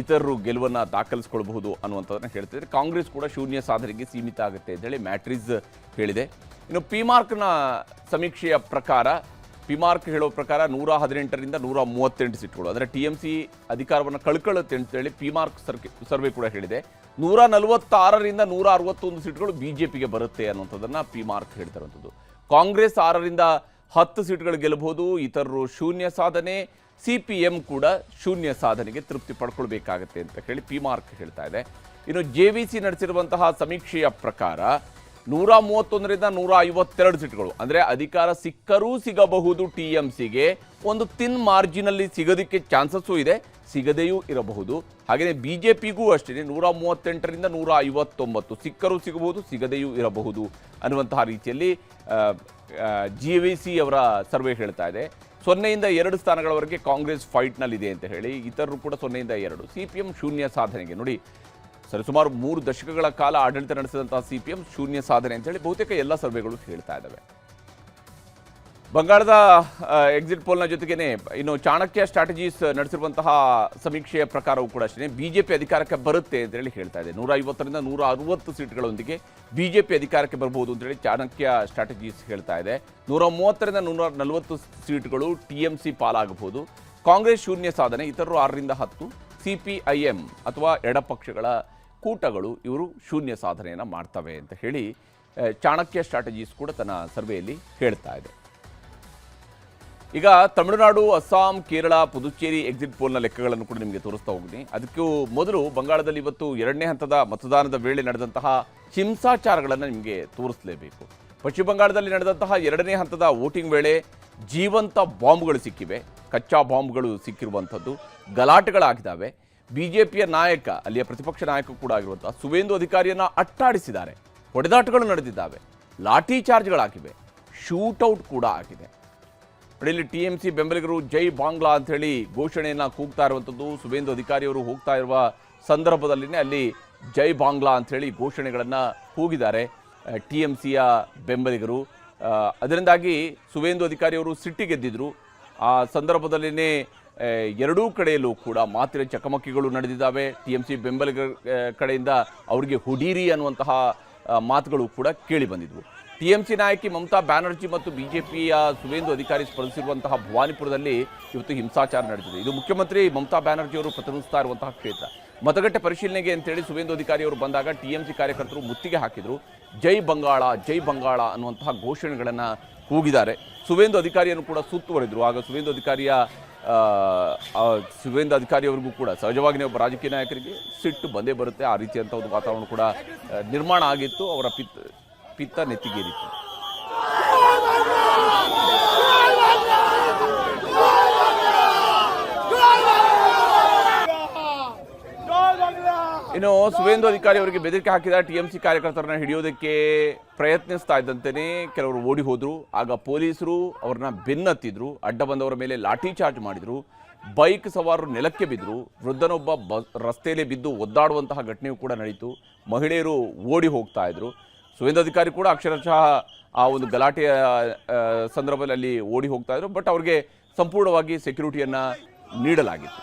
ಇತರರು ಗೆಲುವನ್ನು ದಾಖಲಿಸ್ಕೊಳ್ಬಹುದು ಅನ್ನುವಂಥದ್ದನ್ನು ಹೇಳ್ತಿದ್ದಾರೆ. ಕಾಂಗ್ರೆಸ್ ಕೂಡ ಶೂನ್ಯ ಸಾಧನೆಗೆ ಸೀಮಿತ ಆಗುತ್ತೆ ಅಂತೇಳಿ ಮ್ಯಾಟ್ರಿಸ್ ಹೇಳಿದೆ. ಇನ್ನು ಪಿಮಾರ್ಕ್ನ ಸಮೀಕ್ಷೆಯ ಪ್ರಕಾರ, ಪಿಮಾರ್ಕ್ ಹೇಳೋ ಪ್ರಕಾರ 118ರಿಂದ 138 ಸೀಟ್ಗಳು, ಅಂದರೆ TMC ಅಧಿಕಾರವನ್ನು ಕಳ್ಕೊಳ್ಳುತ್ತೆ ಅಂತೇಳಿ ಪಿಮಾರ್ಕ್ ಸರ್ವೆ ಕೂಡ ಹೇಳಿದೆ. 146ರಿಂದ 161 ಸೀಟ್ಗಳು BJPಗೆ ಬರುತ್ತೆ ಅನ್ನುವಂಥದ್ದನ್ನು ಪಿಮಾರ್ಕ್ ಹೇಳ್ತಿರುವಂಥದ್ದು. ಕಾಂಗ್ರೆಸ್ 6ರಿಂದ 10 ಸೀಟ್ಗಳು ಗೆಲ್ಲಬಹುದು, ಇತರರು ಶೂನ್ಯ ಸಾಧನೆ, CPM ಕೂಡ ಶೂನ್ಯ ಸಾಧನೆಗೆ ತೃಪ್ತಿ ಪಡ್ಕೊಳ್ಬೇಕಾಗತ್ತೆ ಅಂತ ಹೇಳಿ ಪಿಮಾರ್ಕ್ ಹೇಳ್ತಾ ಇದೆ. ಇನ್ನು JVC ನಡೆಸಿರುವಂತಹ ಸಮೀಕ್ಷೆಯ ಪ್ರಕಾರ 131ರಿಂದ 152 ಸೀಟ್ಗಳು, ಅಂದರೆ ಅಧಿಕಾರ ಸಿಕ್ಕರೂ ಸಿಗಬಹುದು TMCಗೆ, ಒಂದು ತಿನ್ ಮಾರ್ಜಿನಲ್ಲಿ ಸಿಗೋದಕ್ಕೆ ಚಾನ್ಸಸ್ಸು ಇದೆ, ಸಿಗದೆಯೂ ಇರಬಹುದು. ಹಾಗೆಯೇ BJPಗೂ ಅಷ್ಟೇ 138ರಿಂದ 159 ಸಿಕ್ಕರೂ ಸಿಗಬಹುದು, ಸಿಗದೆಯೂ ಇರಬಹುದು ಅನ್ನುವಂತಹ ರೀತಿಯಲ್ಲಿ JVC ಅವರ ಸರ್ವೆ ಹೇಳ್ತಾ ಇದೆ. 0ಯಿಂದ 2 ಸ್ಥಾನಗಳವರೆಗೆ ಕಾಂಗ್ರೆಸ್ ಫೈಟ್ನಲ್ಲಿದೆ ಅಂತ ಹೇಳಿ, ಇತರರು ಕೂಡ 0ಯಿಂದ 2. CPM ಶೂನ್ಯ ಸಾಧನೆಗೆ ನೋಡಿ, ಸರಿಸುಮಾರು 3 ದಶಕಗಳ ಕಾಲ ಆಡಳಿತ ನಡೆಸಿದಂತಹ CPM ಶೂನ್ಯ ಸಾಧನೆ ಅಂತೇಳಿ ಬಹುತೇಕ ಎಲ್ಲ ಸರ್ವೆಗಳು ಹೇಳ್ತಾ ಇದ್ದಾವೆ. ಬಂಗಾಳದ ಎಕ್ಸಿಟ್ ಪೋಲ್ನ ಜೊತೆಗೇನೆ ಇನ್ನು ಚಾಣಕ್ಯ ಸ್ಟ್ರಾಟಜೀಸ್ ನಡೆಸಿರುವಂತಹ ಸಮೀಕ್ಷೆಯ ಪ್ರಕಾರವೂ ಕೂಡ ಅಷ್ಟೇ BJP ಅಧಿಕಾರಕ್ಕೆ ಬರುತ್ತೆ ಅಂತೇಳಿ ಹೇಳ್ತಾ ಇದೆ. 150ರಿಂದ 160 ಸೀಟ್ಗಳೊಂದಿಗೆ BJP ಅಧಿಕಾರಕ್ಕೆ ಬರಬಹುದು ಅಂತೇಳಿ ಚಾಣಕ್ಯ ಸ್ಟ್ರಾಟಜೀಸ್ ಹೇಳ್ತಾ ಇದೆ. 130ರಿಂದ 140 ಸೀಟ್ಗಳು TMC ಪಾಲಾಗಬಹುದು. ಕಾಂಗ್ರೆಸ್ ಶೂನ್ಯ ಸಾಧನೆ, ಇತರರು 6ರಿಂದ 10, CPIM ಅಥವಾ ಎಡಪಕ್ಷಗಳ ಕೂಟಗಳು ಇವರು ಶೂನ್ಯ ಸಾಧನೆಯನ್ನು ಮಾಡ್ತವೆ ಅಂತ ಹೇಳಿ ಚಾಣಕ್ಯ ಸ್ಟ್ರಾಟಜೀಸ್ ಕೂಡ ತನ್ನ ಸರ್ವೆಯಲ್ಲಿ ಹೇಳ್ತಾ ಇದೆ. ಈಗ ತಮಿಳುನಾಡು, ಅಸ್ಸಾಂ, ಕೇರಳ, ಪುದುಚೇರಿ ಎಕ್ಸಿಟ್ ಪೋಲ್ನ ಲೆಕ್ಕಗಳನ್ನು ಕೂಡ ನಿಮಗೆ ತೋರಿಸ್ತಾ ಹೋಗ್ತೀನಿ. ಅದಕ್ಕೂ ಮೊದಲು ಬಂಗಾಳದಲ್ಲಿ ಇವತ್ತು 2ನೇ ಹಂತದ ಮತದಾನದ ವೇಳೆ ನಡೆದಂತಹ ಹಿಂಸಾಚಾರಗಳನ್ನು ನಿಮಗೆ ತೋರಿಸಲೇಬೇಕು. ಪಶ್ಚಿಮ ಬಂಗಾಳದಲ್ಲಿ ನಡೆದಂತಹ 2ನೇ ಹಂತದ ವೋಟಿಂಗ್ ವೇಳೆ ಜೀವಂತ ಬಾಂಬ್ಗಳು ಸಿಕ್ಕಿವೆ, ಕಚ್ಚಾ ಬಾಂಬ್ಗಳು ಸಿಕ್ಕಿರುವಂಥದ್ದು, ಗಲಾಟೆಗಳಾಗಿದ್ದಾವೆ. BJPಯ ನಾಯಕ, ಅಲ್ಲಿಯ ಪ್ರತಿಪಕ್ಷ ನಾಯಕ ಕೂಡ ಆಗಿರುವಂತಹ ಸುವೇಂದು ಅಧಿಕಾರಿಯನ್ನು ಅಟ್ಟಾಡಿಸಿದ್ದಾರೆ, ಹೊಡೆದಾಟಗಳು ನಡೆದಿದ್ದಾವೆ, ಲಾಠಿ ಚಾರ್ಜ್ಗಳಾಗಿವೆ, ಶೂಟೌಟ್ ಕೂಡ ಆಗಿದೆ. ಇಲ್ಲಿ TMC ಬೆಂಬಲಿಗರು ಜೈ ಬಾಂಗ್ಲಾ ಅಂಥೇಳಿ ಘೋಷಣೆಯನ್ನು ಕೂಗ್ತಾ ಇರುವಂಥದ್ದು. ಸುವೇಂದು ಅಧಿಕಾರಿಯವರು ಹೋಗ್ತಾ ಇರುವ ಸಂದರ್ಭದಲ್ಲಿನೇ ಅಲ್ಲಿ ಜೈ ಬಾಂಗ್ಲಾ ಅಂಥೇಳಿ ಘೋಷಣೆಗಳನ್ನು ಕೂಗಿದ್ದಾರೆ TMCಯ ಬೆಂಬಲಿಗರು. ಅದರಿಂದಾಗಿ ಸುವೇಂದು ಅಧಿಕಾರಿಯವರು ಸಿಟ್ಟಿಗೆದ್ದಿದ್ರು. ಆ ಸಂದರ್ಭದಲ್ಲಿನೇ ಎರಡೂ ಕಡೆಯಲ್ಲೂ ಕೂಡ ಮಾತಿನ ಚಕಮಕಿಗಳು ನಡೆದಿದ್ದಾವೆ. TMC ಬೆಂಬಲಿಗರ ಕಡೆಯಿಂದ ಅವರಿಗೆ ಹುಡೀರಿ ಅನ್ನುವಂತಹ ಮಾತುಗಳು ಕೂಡ ಕೇಳಿ ಬಂದಿದ್ವು. TMC ನಾಯಕಿ ಮಮತಾ ಬ್ಯಾನರ್ಜಿ ಮತ್ತು BJPಯ ಸುವೇಂದು ಅಧಿಕಾರಿ ಸ್ಪರ್ಧಿಸಿರುವಂತಹ ಭವಾನಿಪುರದಲ್ಲಿ ಇವತ್ತು ಹಿಂಸಾಚಾರ ನಡೆದಿದೆ. ಇದು ಮುಖ್ಯಮಂತ್ರಿ ಮಮತಾ ಬ್ಯಾನರ್ಜಿ ಅವರು ಪ್ರತಿನಿಧಿಸ್ತಾ ಇರುವಂತಹ ಕ್ಷೇತ್ರ. ಮತಗಟ್ಟೆ ಪರಿಶೀಲನೆಗೆ ಅಂತೇಳಿ ಸುವೇಂದು ಅಧಿಕಾರಿ ಅವರು ಬಂದಾಗ TMC ಕಾರ್ಯಕರ್ತರು ಮುತ್ತಿಗೆ ಹಾಕಿದರು. ಜೈ ಬಂಗಾಳ, ಜೈ ಬಂಗಾಳ ಅನ್ನುವಂತಹ ಘೋಷಣೆಗಳನ್ನು ಕೂಗಿದ್ದಾರೆ. ಸುವೇಂದು ಅಧಿಕಾರಿಯನ್ನು ಕೂಡ ಸುತ್ತುವರೆದರು. ಆಗ ಸುವೇಂದು ಅಧಿಕಾರಿಯವರಿಗೂ ಕೂಡ ಸಹಜವಾಗಿಯೇ ಒಬ್ಬ ರಾಜಕೀಯ ನಾಯಕರಿಗೆ ಸಿಟ್ಟು ಬಂದೇ ಬರುತ್ತೆ. ಆ ರೀತಿಯಂಥ ಒಂದು ವಾತಾವರಣ ಕೂಡ ನಿರ್ಮಾಣ ಆಗಿತ್ತು. ಅವರ ಪಿತ್ತ ನೆತ್ತಿಗೇರಿತ್ತು. ಇನ್ನು ಸುವೇಂದು ಅಧಿಕಾರಿ ಅವರಿಗೆ ಬೆದರಿಕೆ ಹಾಕಿದ TMC ಕಾರ್ಯಕರ್ತರನ್ನ ಹಿಡಿಯೋದಕ್ಕೆ ಪ್ರಯತ್ನಿಸ್ತಾ ಇದ್ದಂತೆಯೇ ಕೆಲವರು ಓಡಿ ಹೋದ್ರು. ಆಗ ಪೊಲೀಸರು ಅವ್ರನ್ನ ಬೆನ್ನತ್ತಿದ್ರು, ಅಡ್ಡ ಬಂದವರ ಮೇಲೆ ಲಾಠಿ ಚಾರ್ಜ್ ಮಾಡಿದ್ರು, ಬೈಕ್ ಸವಾರರು ನೆಲಕ್ಕೆ ಬಿದ್ದರು, ವೃದ್ಧನೊಬ್ಬ ರಸ್ತೆಯಲ್ಲಿ ಬಿದ್ದು ಒದ್ದಾಡುವಂತಹ ಘಟನೆಯೂ ಕೂಡ ನಡೀತು. ಮಹಿಳೆಯರು ಓಡಿ ಹೋಗ್ತಾ ಇದ್ರು. ಸುವೇಂದು ಅಧಿಕಾರಿ ಕೂಡ ಅಕ್ಷರಶಃ ಆ ಒಂದು ಗಲಾಟೆಯ ಸಂದರ್ಭದಲ್ಲಿ ಅಲ್ಲಿ ಓಡಿ ಹೋಗ್ತಾ ಇದ್ರು. ಬಟ್ ಅವ್ರಿಗೆ ಸಂಪೂರ್ಣವಾಗಿ ಸೆಕ್ಯೂರಿಟಿಯನ್ನು ನೀಡಲಾಗಿತ್ತು.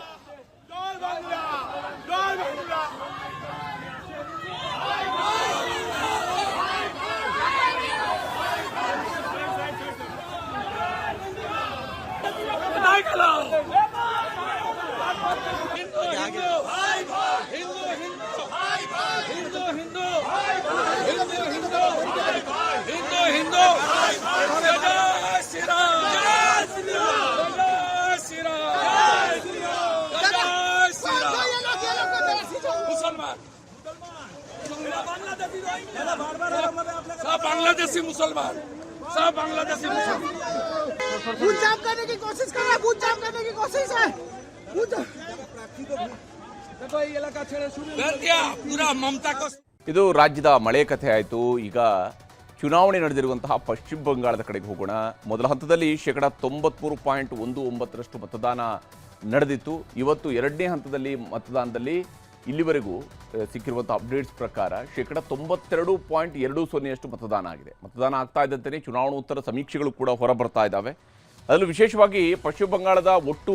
बांग्लादेशी मुसलमान, सब बांग्लादेशी मुसलमान बूथ जाम करने की कोशिश कर रहा है, बूथ जाम करने की कोशिश है। पूरा ममता को ಇದು ರಾಜ್ಯದ ಮಳೆ ಕಥೆ ಆಯಿತು. ಈಗ ಚುನಾವಣೆ ನಡೆದಿರುವಂತಹ ಪಶ್ಚಿಮ ಬಂಗಾಳದ ಕಡೆಗೆ ಹೋಗೋಣ. ಮೊದಲ ಹಂತದಲ್ಲಿ 93.19% ಮತದಾನ ನಡೆದಿತ್ತು. ಇವತ್ತು 2ನೇ ಹಂತದಲ್ಲಿ ಮತದಾನದಲ್ಲಿ ಇಲ್ಲಿವರೆಗೂ ಸಿಕ್ಕಿರುವಂಥ ಅಪ್ಡೇಟ್ಸ್ ಪ್ರಕಾರ 92.20% ಮತದಾನ ಆಗಿದೆ. ಮತದಾನ ಆಗ್ತಾ ಇದ್ದಂತೆಯೇ ಚುನಾವಣೋತ್ತರ ಸಮೀಕ್ಷೆಗಳು ಕೂಡ ಹೊರಬರ್ತಾ ಇದ್ದಾವೆ. ಅದರಲ್ಲೂ ವಿಶೇಷವಾಗಿ ಪಶ್ಚಿಮ ಬಂಗಾಳದ ಒಟ್ಟು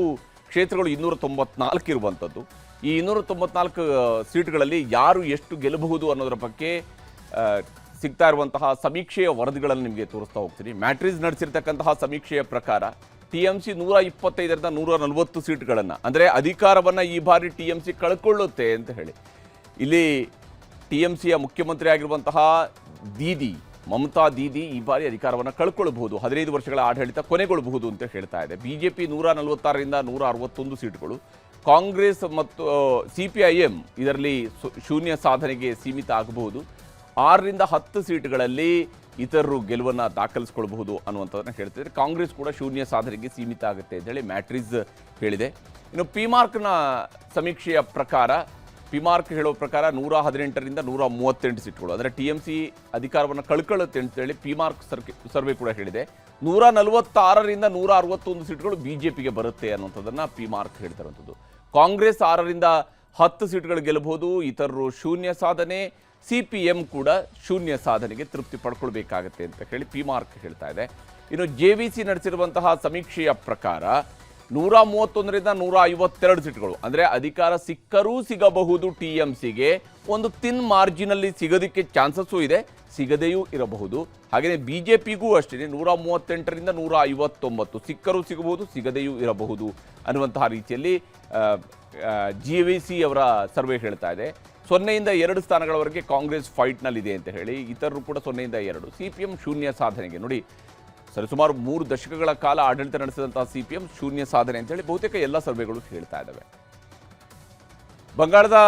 ಕ್ಷೇತ್ರಗಳು 294 ಇರುವಂಥದ್ದು. ಈ 294 ಸೀಟ್ಗಳಲ್ಲಿ ಯಾರು ಎಷ್ಟು ಗೆಲ್ಲಬಹುದು ಅನ್ನೋದರ ಬಗ್ಗೆ ಸಿಗ್ತಾ ಇರುವಂತಹ ಸಮೀಕ್ಷೆಯ ವರದಿಗಳನ್ನು ನಿಮಗೆ ತೋರಿಸ್ತಾ ಹೋಗ್ತೀನಿ. ಮ್ಯಾಟ್ರಿಸ್ ನಡೆಸಿರ್ತಕ್ಕಂತಹ ಸಮೀಕ್ಷೆಯ ಪ್ರಕಾರ TMC 125ರಿಂದ 140 ಸೀಟ್ಗಳನ್ನು, ಅಂದರೆ ಅಧಿಕಾರವನ್ನು ಈ ಬಾರಿ TMC ಕಳ್ಕೊಳ್ಳುತ್ತೆ ಅಂತ ಹೇಳಿ. ಇಲ್ಲಿ TMCಯ ಮುಖ್ಯಮಂತ್ರಿ ಆಗಿರುವಂತಹ ದೀದಿ ಮಮತಾ ದೀದಿ ಈ ಬಾರಿ ಅಧಿಕಾರವನ್ನು ಕಳ್ಕೊಳ್ಬಹುದು, 15 ವರ್ಷಗಳ ಆಡಳಿತ ಕೊನೆಗೊಳ್ಳಬಹುದು ಅಂತ ಹೇಳ್ತಾ ಇದೆ. BJP 146ರಿಂದ 161 ಸೀಟ್ಗಳು, ಕಾಂಗ್ರೆಸ್ ಮತ್ತು CPIM ಇದರಲ್ಲಿ ಶೂನ್ಯ ಸಾಧನೆಗೆ ಸೀಮಿತ ಆಗಬಹುದು. 6ರಿಂದ 10 ಸೀಟ್ಗಳಲ್ಲಿ ಇತರರು ಗೆಲುವನ್ನು ದಾಖಲಿಸ್ಕೊಳ್ಬಹುದು ಅನ್ನುವಂಥದ್ದನ್ನು ಹೇಳ್ತಿದ್ದಾರೆ. ಕಾಂಗ್ರೆಸ್ ಕೂಡ ಶೂನ್ಯ ಸಾಧನೆಗೆ ಸೀಮಿತ ಆಗುತ್ತೆ ಅಂತೇಳಿ ಮ್ಯಾಟ್ರಿಸ್ ಹೇಳಿದೆ. ಇನ್ನು ಪಿಮಾರ್ಕ್ನ ಸಮೀಕ್ಷೆಯ ಪ್ರಕಾರ, ಪಿಮಾರ್ಕ್ ಹೇಳೋ ಪ್ರಕಾರ 118ರಿಂದ 138 ಸೀಟ್ಗಳು, ಅಂದರೆ TMC ಅಧಿಕಾರವನ್ನು ಕಳ್ಕೊಳ್ಳುತ್ತೆ ಅಂತೇಳಿ ಪಿಮಾರ್ಕ್ ಸರ್ವೆ ಕೂಡ ಹೇಳಿದೆ. 146ರಿಂದ 161 ಸೀಟ್ಗಳು BJPಗೆ ಬರುತ್ತೆ ಅನ್ನುವಂಥದ್ದನ್ನು ಪಿಮಾರ್ಕ್ ಹೇಳ್ತಿರುವಂಥದ್ದು. ಕಾಂಗ್ರೆಸ್ 6ರಿಂದ 10 ಸೀಟ್ಗಳು ಗೆಲ್ಲಬಹುದು, ಇತರರು ಶೂನ್ಯ ಸಾಧನೆ, CPM ಕೂಡ ಶೂನ್ಯ ಸಾಧನೆಗೆ ತೃಪ್ತಿ ಪಡ್ಕೊಳ್ಬೇಕಾಗತ್ತೆ ಅಂತ ಹೇಳಿ ಪಿಮಾರ್ಕ್ ಹೇಳ್ತಾ ಇದೆ. ಇನ್ನು JVC ನಡೆಸಿರುವಂತಹ ಸಮೀಕ್ಷೆಯ ಪ್ರಕಾರ 131ರಿಂದ 152 ಸೀಟ್ಗಳು, ಅಂದರೆ ಅಧಿಕಾರ ಸಿಕ್ಕರೂ ಸಿಗಬಹುದು TMCಗೆ, ಒಂದು ತಿನ್ ಮಾರ್ಜಿನಲ್ಲಿ ಸಿಗೋದಕ್ಕೆ ಚಾನ್ಸಸ್ಸು ಇದೆ, ಸಿಗದೆಯೂ ಇರಬಹುದು. ಹಾಗೆಯೇ BJPಗೂ ಅಷ್ಟೇ 138ರಿಂದ 159 ಸಿಕ್ಕರೂ ಸಿಗಬಹುದು, ಸಿಗದೆಯೂ ಇರಬಹುದು ಅನ್ನುವಂತಹ ರೀತಿಯಲ್ಲಿ JVC ಅವರ ಸರ್ವೆ ಹೇಳ್ತಾ ಇದೆ. 0ಯಿಂದ 2 ಸ್ಥಾನಗಳವರೆಗೆ ಕಾಂಗ್ರೆಸ್ ಫೈಟ್ನಲ್ಲಿದೆ ಅಂತ ಹೇಳಿ, ಇತರರು ಕೂಡ 0ಯಿಂದ 2. CPM ಶೂನ್ಯ ಸಾಧನೆಗೆ, ನೋಡಿ ಸರಿಸುಮಾರು 3 ದಶಕಗಳ ಕಾಲ ಆಡಳಿತ ನಡೆಸಿದಂತಹ CPM ಶೂನ್ಯ ಸಾಧನೆ ಅಂತೇಳಿ ಬಹುತೇಕ ಎಲ್ಲ ಸರ್ವೆಗಳು ಹೇಳ್ತಾ ಇದ್ದಾವೆ. ಬಂಗಾಳದ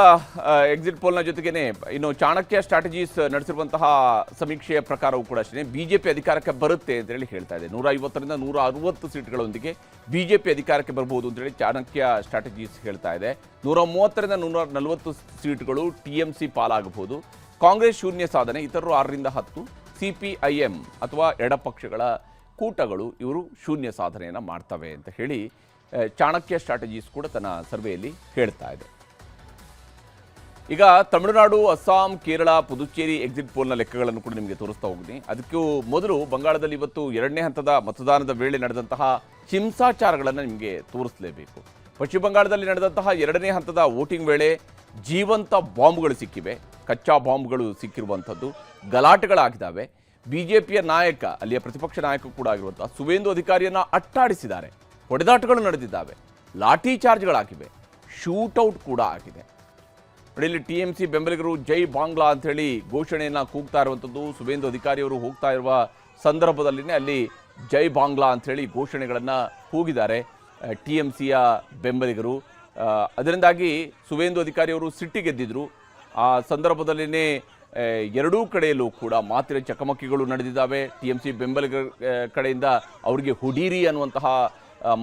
ಎಕ್ಸಿಟ್ ಪೋಲ್ನ ಜೊತೆಗೇನೆ ಇನ್ನು ಚಾಣಕ್ಯ ಸ್ಟ್ರಾಟಜೀಸ್ ನಡೆಸಿರುವಂತಹ ಸಮೀಕ್ಷೆಯ ಪ್ರಕಾರವೂ ಕೂಡ ಅಷ್ಟೇ BJP ಅಧಿಕಾರಕ್ಕೆ ಬರುತ್ತೆ ಅಂತೇಳಿ ಹೇಳ್ತಾ ಇದೆ. 150ರಿಂದ 160 ಸೀಟ್ಗಳೊಂದಿಗೆ BJP ಅಧಿಕಾರಕ್ಕೆ ಬರಬಹುದು ಅಂತೇಳಿ ಚಾಣಕ್ಯ ಸ್ಟ್ರಾಟಜೀಸ್ ಹೇಳ್ತಾ ಇದೆ. 130ರಿಂದ 140 ಸೀಟ್ಗಳು TMC ಪಾಲಾಗಬಹುದು. ಕಾಂಗ್ರೆಸ್ ಶೂನ್ಯ ಸಾಧನೆ, ಇತರರು 6ರಿಂದ 10, CPIM ಅಥವಾ ಎಡಪಕ್ಷಗಳ ಕೂಟಗಳು ಇವರು ಶೂನ್ಯ ಸಾಧನೆಯನ್ನು ಮಾಡ್ತವೆ ಅಂತ ಹೇಳಿ ಚಾಣಕ್ಯ ಸ್ಟ್ರಾಟಜೀಸ್ ಕೂಡ ತನ್ನ ಸರ್ವೆಯಲ್ಲಿ ಹೇಳ್ತಾ ಇದೆ. ಈಗ ತಮಿಳುನಾಡು, ಅಸ್ಸಾಂ, ಕೇರಳ, ಪುದುಚೇರಿ ಎಕ್ಸಿಟ್ ಪೋಲ್ನ ಲೆಕ್ಕಗಳನ್ನು ಕೂಡ ನಿಮಗೆ ತೋರಿಸ್ತಾ ಹೋಗ್ತೀನಿ. ಅದಕ್ಕೂ ಮೊದಲು ಬಂಗಾಳದಲ್ಲಿ ಇವತ್ತು 2ನೇ ಹಂತದ ಮತದಾನದ ವೇಳೆ ನಡೆದಂತಹ ಹಿಂಸಾಚಾರಗಳನ್ನು ನಿಮಗೆ ತೋರಿಸಲೇಬೇಕು. ಪಶ್ಚಿಮ ಬಂಗಾಳದಲ್ಲಿ ನಡೆದಂತಹ 2ನೇ ಹಂತದ ವೋಟಿಂಗ್ ವೇಳೆ ಜೀವಂತ ಬಾಂಬ್ಗಳು ಸಿಕ್ಕಿವೆ, ಕಚ್ಚಾ ಬಾಂಬ್ಗಳು ಸಿಕ್ಕಿರುವಂಥದ್ದು, ಗಲಾಟೆಗಳಾಗಿದ್ದಾವೆ. BJPಯ ನಾಯಕ, ಅಲ್ಲಿಯ ಪ್ರತಿಪಕ್ಷ ನಾಯಕ ಕೂಡ ಆಗಿರುವಂತಹ ಸುವೇಂದು ಅಧಿಕಾರಿಯನ್ನು ಅಟ್ಟಾಡಿಸಿದ್ದಾರೆ, ಹೊಡೆದಾಟಗಳು ನಡೆದಿದ್ದಾವೆ, ಲಾಠಿ ಚಾರ್ಜ್ಗಳಾಗಿವೆ, ಶೂಟೌಟ್ ಕೂಡ ಆಗಿದೆ. ಇಲ್ಲಿ TMC ಬೆಂಬಲಿಗರು ಜೈ ಬಾಂಗ್ಲಾ ಅಂಥೇಳಿ ಘೋಷಣೆಯನ್ನು ಕೂಗ್ತಾ ಇರುವಂಥದ್ದು. ಸುವೇಂದು ಅಧಿಕಾರಿಯವರು ಹೋಗ್ತಾ ಇರುವ ಸಂದರ್ಭದಲ್ಲಿನೇ ಅಲ್ಲಿ ಜೈ ಬಾಂಗ್ಲಾ ಅಂಥೇಳಿ ಘೋಷಣೆಗಳನ್ನು ಕೂಗಿದ್ದಾರೆ TMCಯ ಬೆಂಬಲಿಗರು. ಅದರಿಂದಾಗಿ ಸುವೇಂದು ಅಧಿಕಾರಿಯವರು ಸಿಟ್ಟಿಗೆದ್ದಿದ್ರು. ಆ ಸಂದರ್ಭದಲ್ಲಿನೇ ಎರಡೂ ಕಡೆಯಲ್ಲೂ ಕೂಡ ಮಾತಿನ ಚಕಮಕಿಗಳು ನಡೆದಿದ್ದಾವೆ. TMC ಬೆಂಬಲಿಗರ ಕಡೆಯಿಂದ ಅವರಿಗೆ ಹುಡೀರಿ ಅನ್ನುವಂತಹ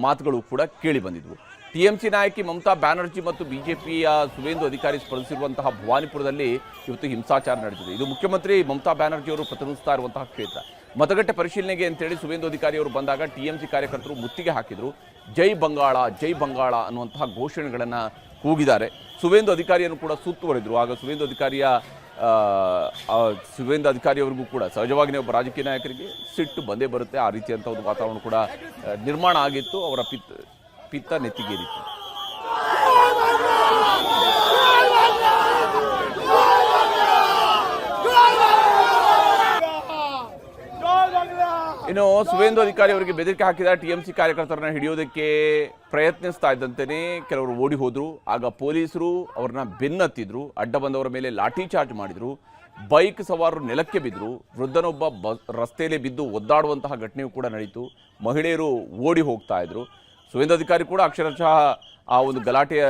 ಮಾತುಗಳು ಕೂಡ ಕೇಳಿ ಬಂದಿದ್ವು. TMC ನಾಯಕಿ ಮಮತಾ ಬ್ಯಾನರ್ಜಿ ಮತ್ತು BJPಯ ಸುವೇಂದು ಅಧಿಕಾರಿ ಸ್ಪರ್ಧಿಸಿರುವಂತಹ ಭವಾನಿಪುರದಲ್ಲಿ ಇವತ್ತು ಹಿಂಸಾಚಾರ ನಡೆದಿದೆ. ಇದು ಮುಖ್ಯಮಂತ್ರಿ ಮಮತಾ ಬ್ಯಾನರ್ಜಿ ಅವರು ಪ್ರತಿನಿಧಿಸ್ತಾ ಇರುವಂತಹ ಕ್ಷೇತ್ರ. ಮತಗಟ್ಟೆ ಪರಿಶೀಲನೆಗೆ ಅಂತೇಳಿ ಸುವೇಂದು ಅಧಿಕಾರಿ ಅವರು ಬಂದಾಗ TMC ಕಾರ್ಯಕರ್ತರು ಮುತ್ತಿಗೆ ಹಾಕಿದರು. ಜೈ ಬಂಗಾಳ, ಜೈ ಬಂಗಾಳ ಅನ್ನುವಂತಹ ಘೋಷಣೆಗಳನ್ನು ಕೂಗಿದ್ದಾರೆ. ಸುವೇಂದು ಅಧಿಕಾರಿಯನ್ನು ಕೂಡ ಸುತ್ತುವರೆದರು. ಆಗ ಸುವೇಂದು ಅಧಿಕಾರಿಯವರಿಗೂ ಕೂಡ ಸಹಜವಾಗಿಯೇ ಒಬ್ಬ ರಾಜಕೀಯ ನಾಯಕರಿಗೆ ಸಿಟ್ಟು ಬಂದೇ ಬರುತ್ತೆ. ಆ ರೀತಿಯಂಥ ಒಂದು ವಾತಾವರಣ ಕೂಡ ನಿರ್ಮಾಣ ಆಗಿತ್ತು. ಅವರ ಪಿತ್ತ ನೆತ್ತಿಗೇರಿತ್ತು. ಇನ್ನು ಸುವೇಂದು ಅಧಿಕಾರಿ ಅವರಿಗೆ ಬೆದರಿಕೆ ಹಾಕಿದ TMC ಕಾರ್ಯಕರ್ತರನ್ನ ಹಿಡಿಯೋದಕ್ಕೆ ಪ್ರಯತ್ನಿಸ್ತಾ ಇದ್ದಂತೆಯೇ ಕೆಲವರು ಓಡಿ ಹೋದ್ರು. ಆಗ ಪೊಲೀಸರು ಅವ್ರನ್ನ ಬೆನ್ನತ್ತಿದ್ರು, ಅಡ್ಡ ಬಂದವರ ಮೇಲೆ ಲಾಠಿ ಚಾರ್ಜ್ ಮಾಡಿದ್ರು, ಬೈಕ್ ಸವಾರರು ನೆಲಕ್ಕೆ ಬಿದ್ದರು, ವೃದ್ಧನೊಬ್ಬ ರಸ್ತೆಯಲ್ಲಿ ಬಿದ್ದು ಒದ್ದಾಡುವಂತಹ ಘಟನೆಯೂ ಕೂಡ ನಡೀತು. ಮಹಿಳೆಯರು ಓಡಿ ಹೋಗ್ತಾ ಇದ್ರು. ಸುವೇಂದು ಅಧಿಕಾರಿ ಕೂಡ ಅಕ್ಷರಶಃ ಆ ಒಂದು ಗಲಾಟೆಯ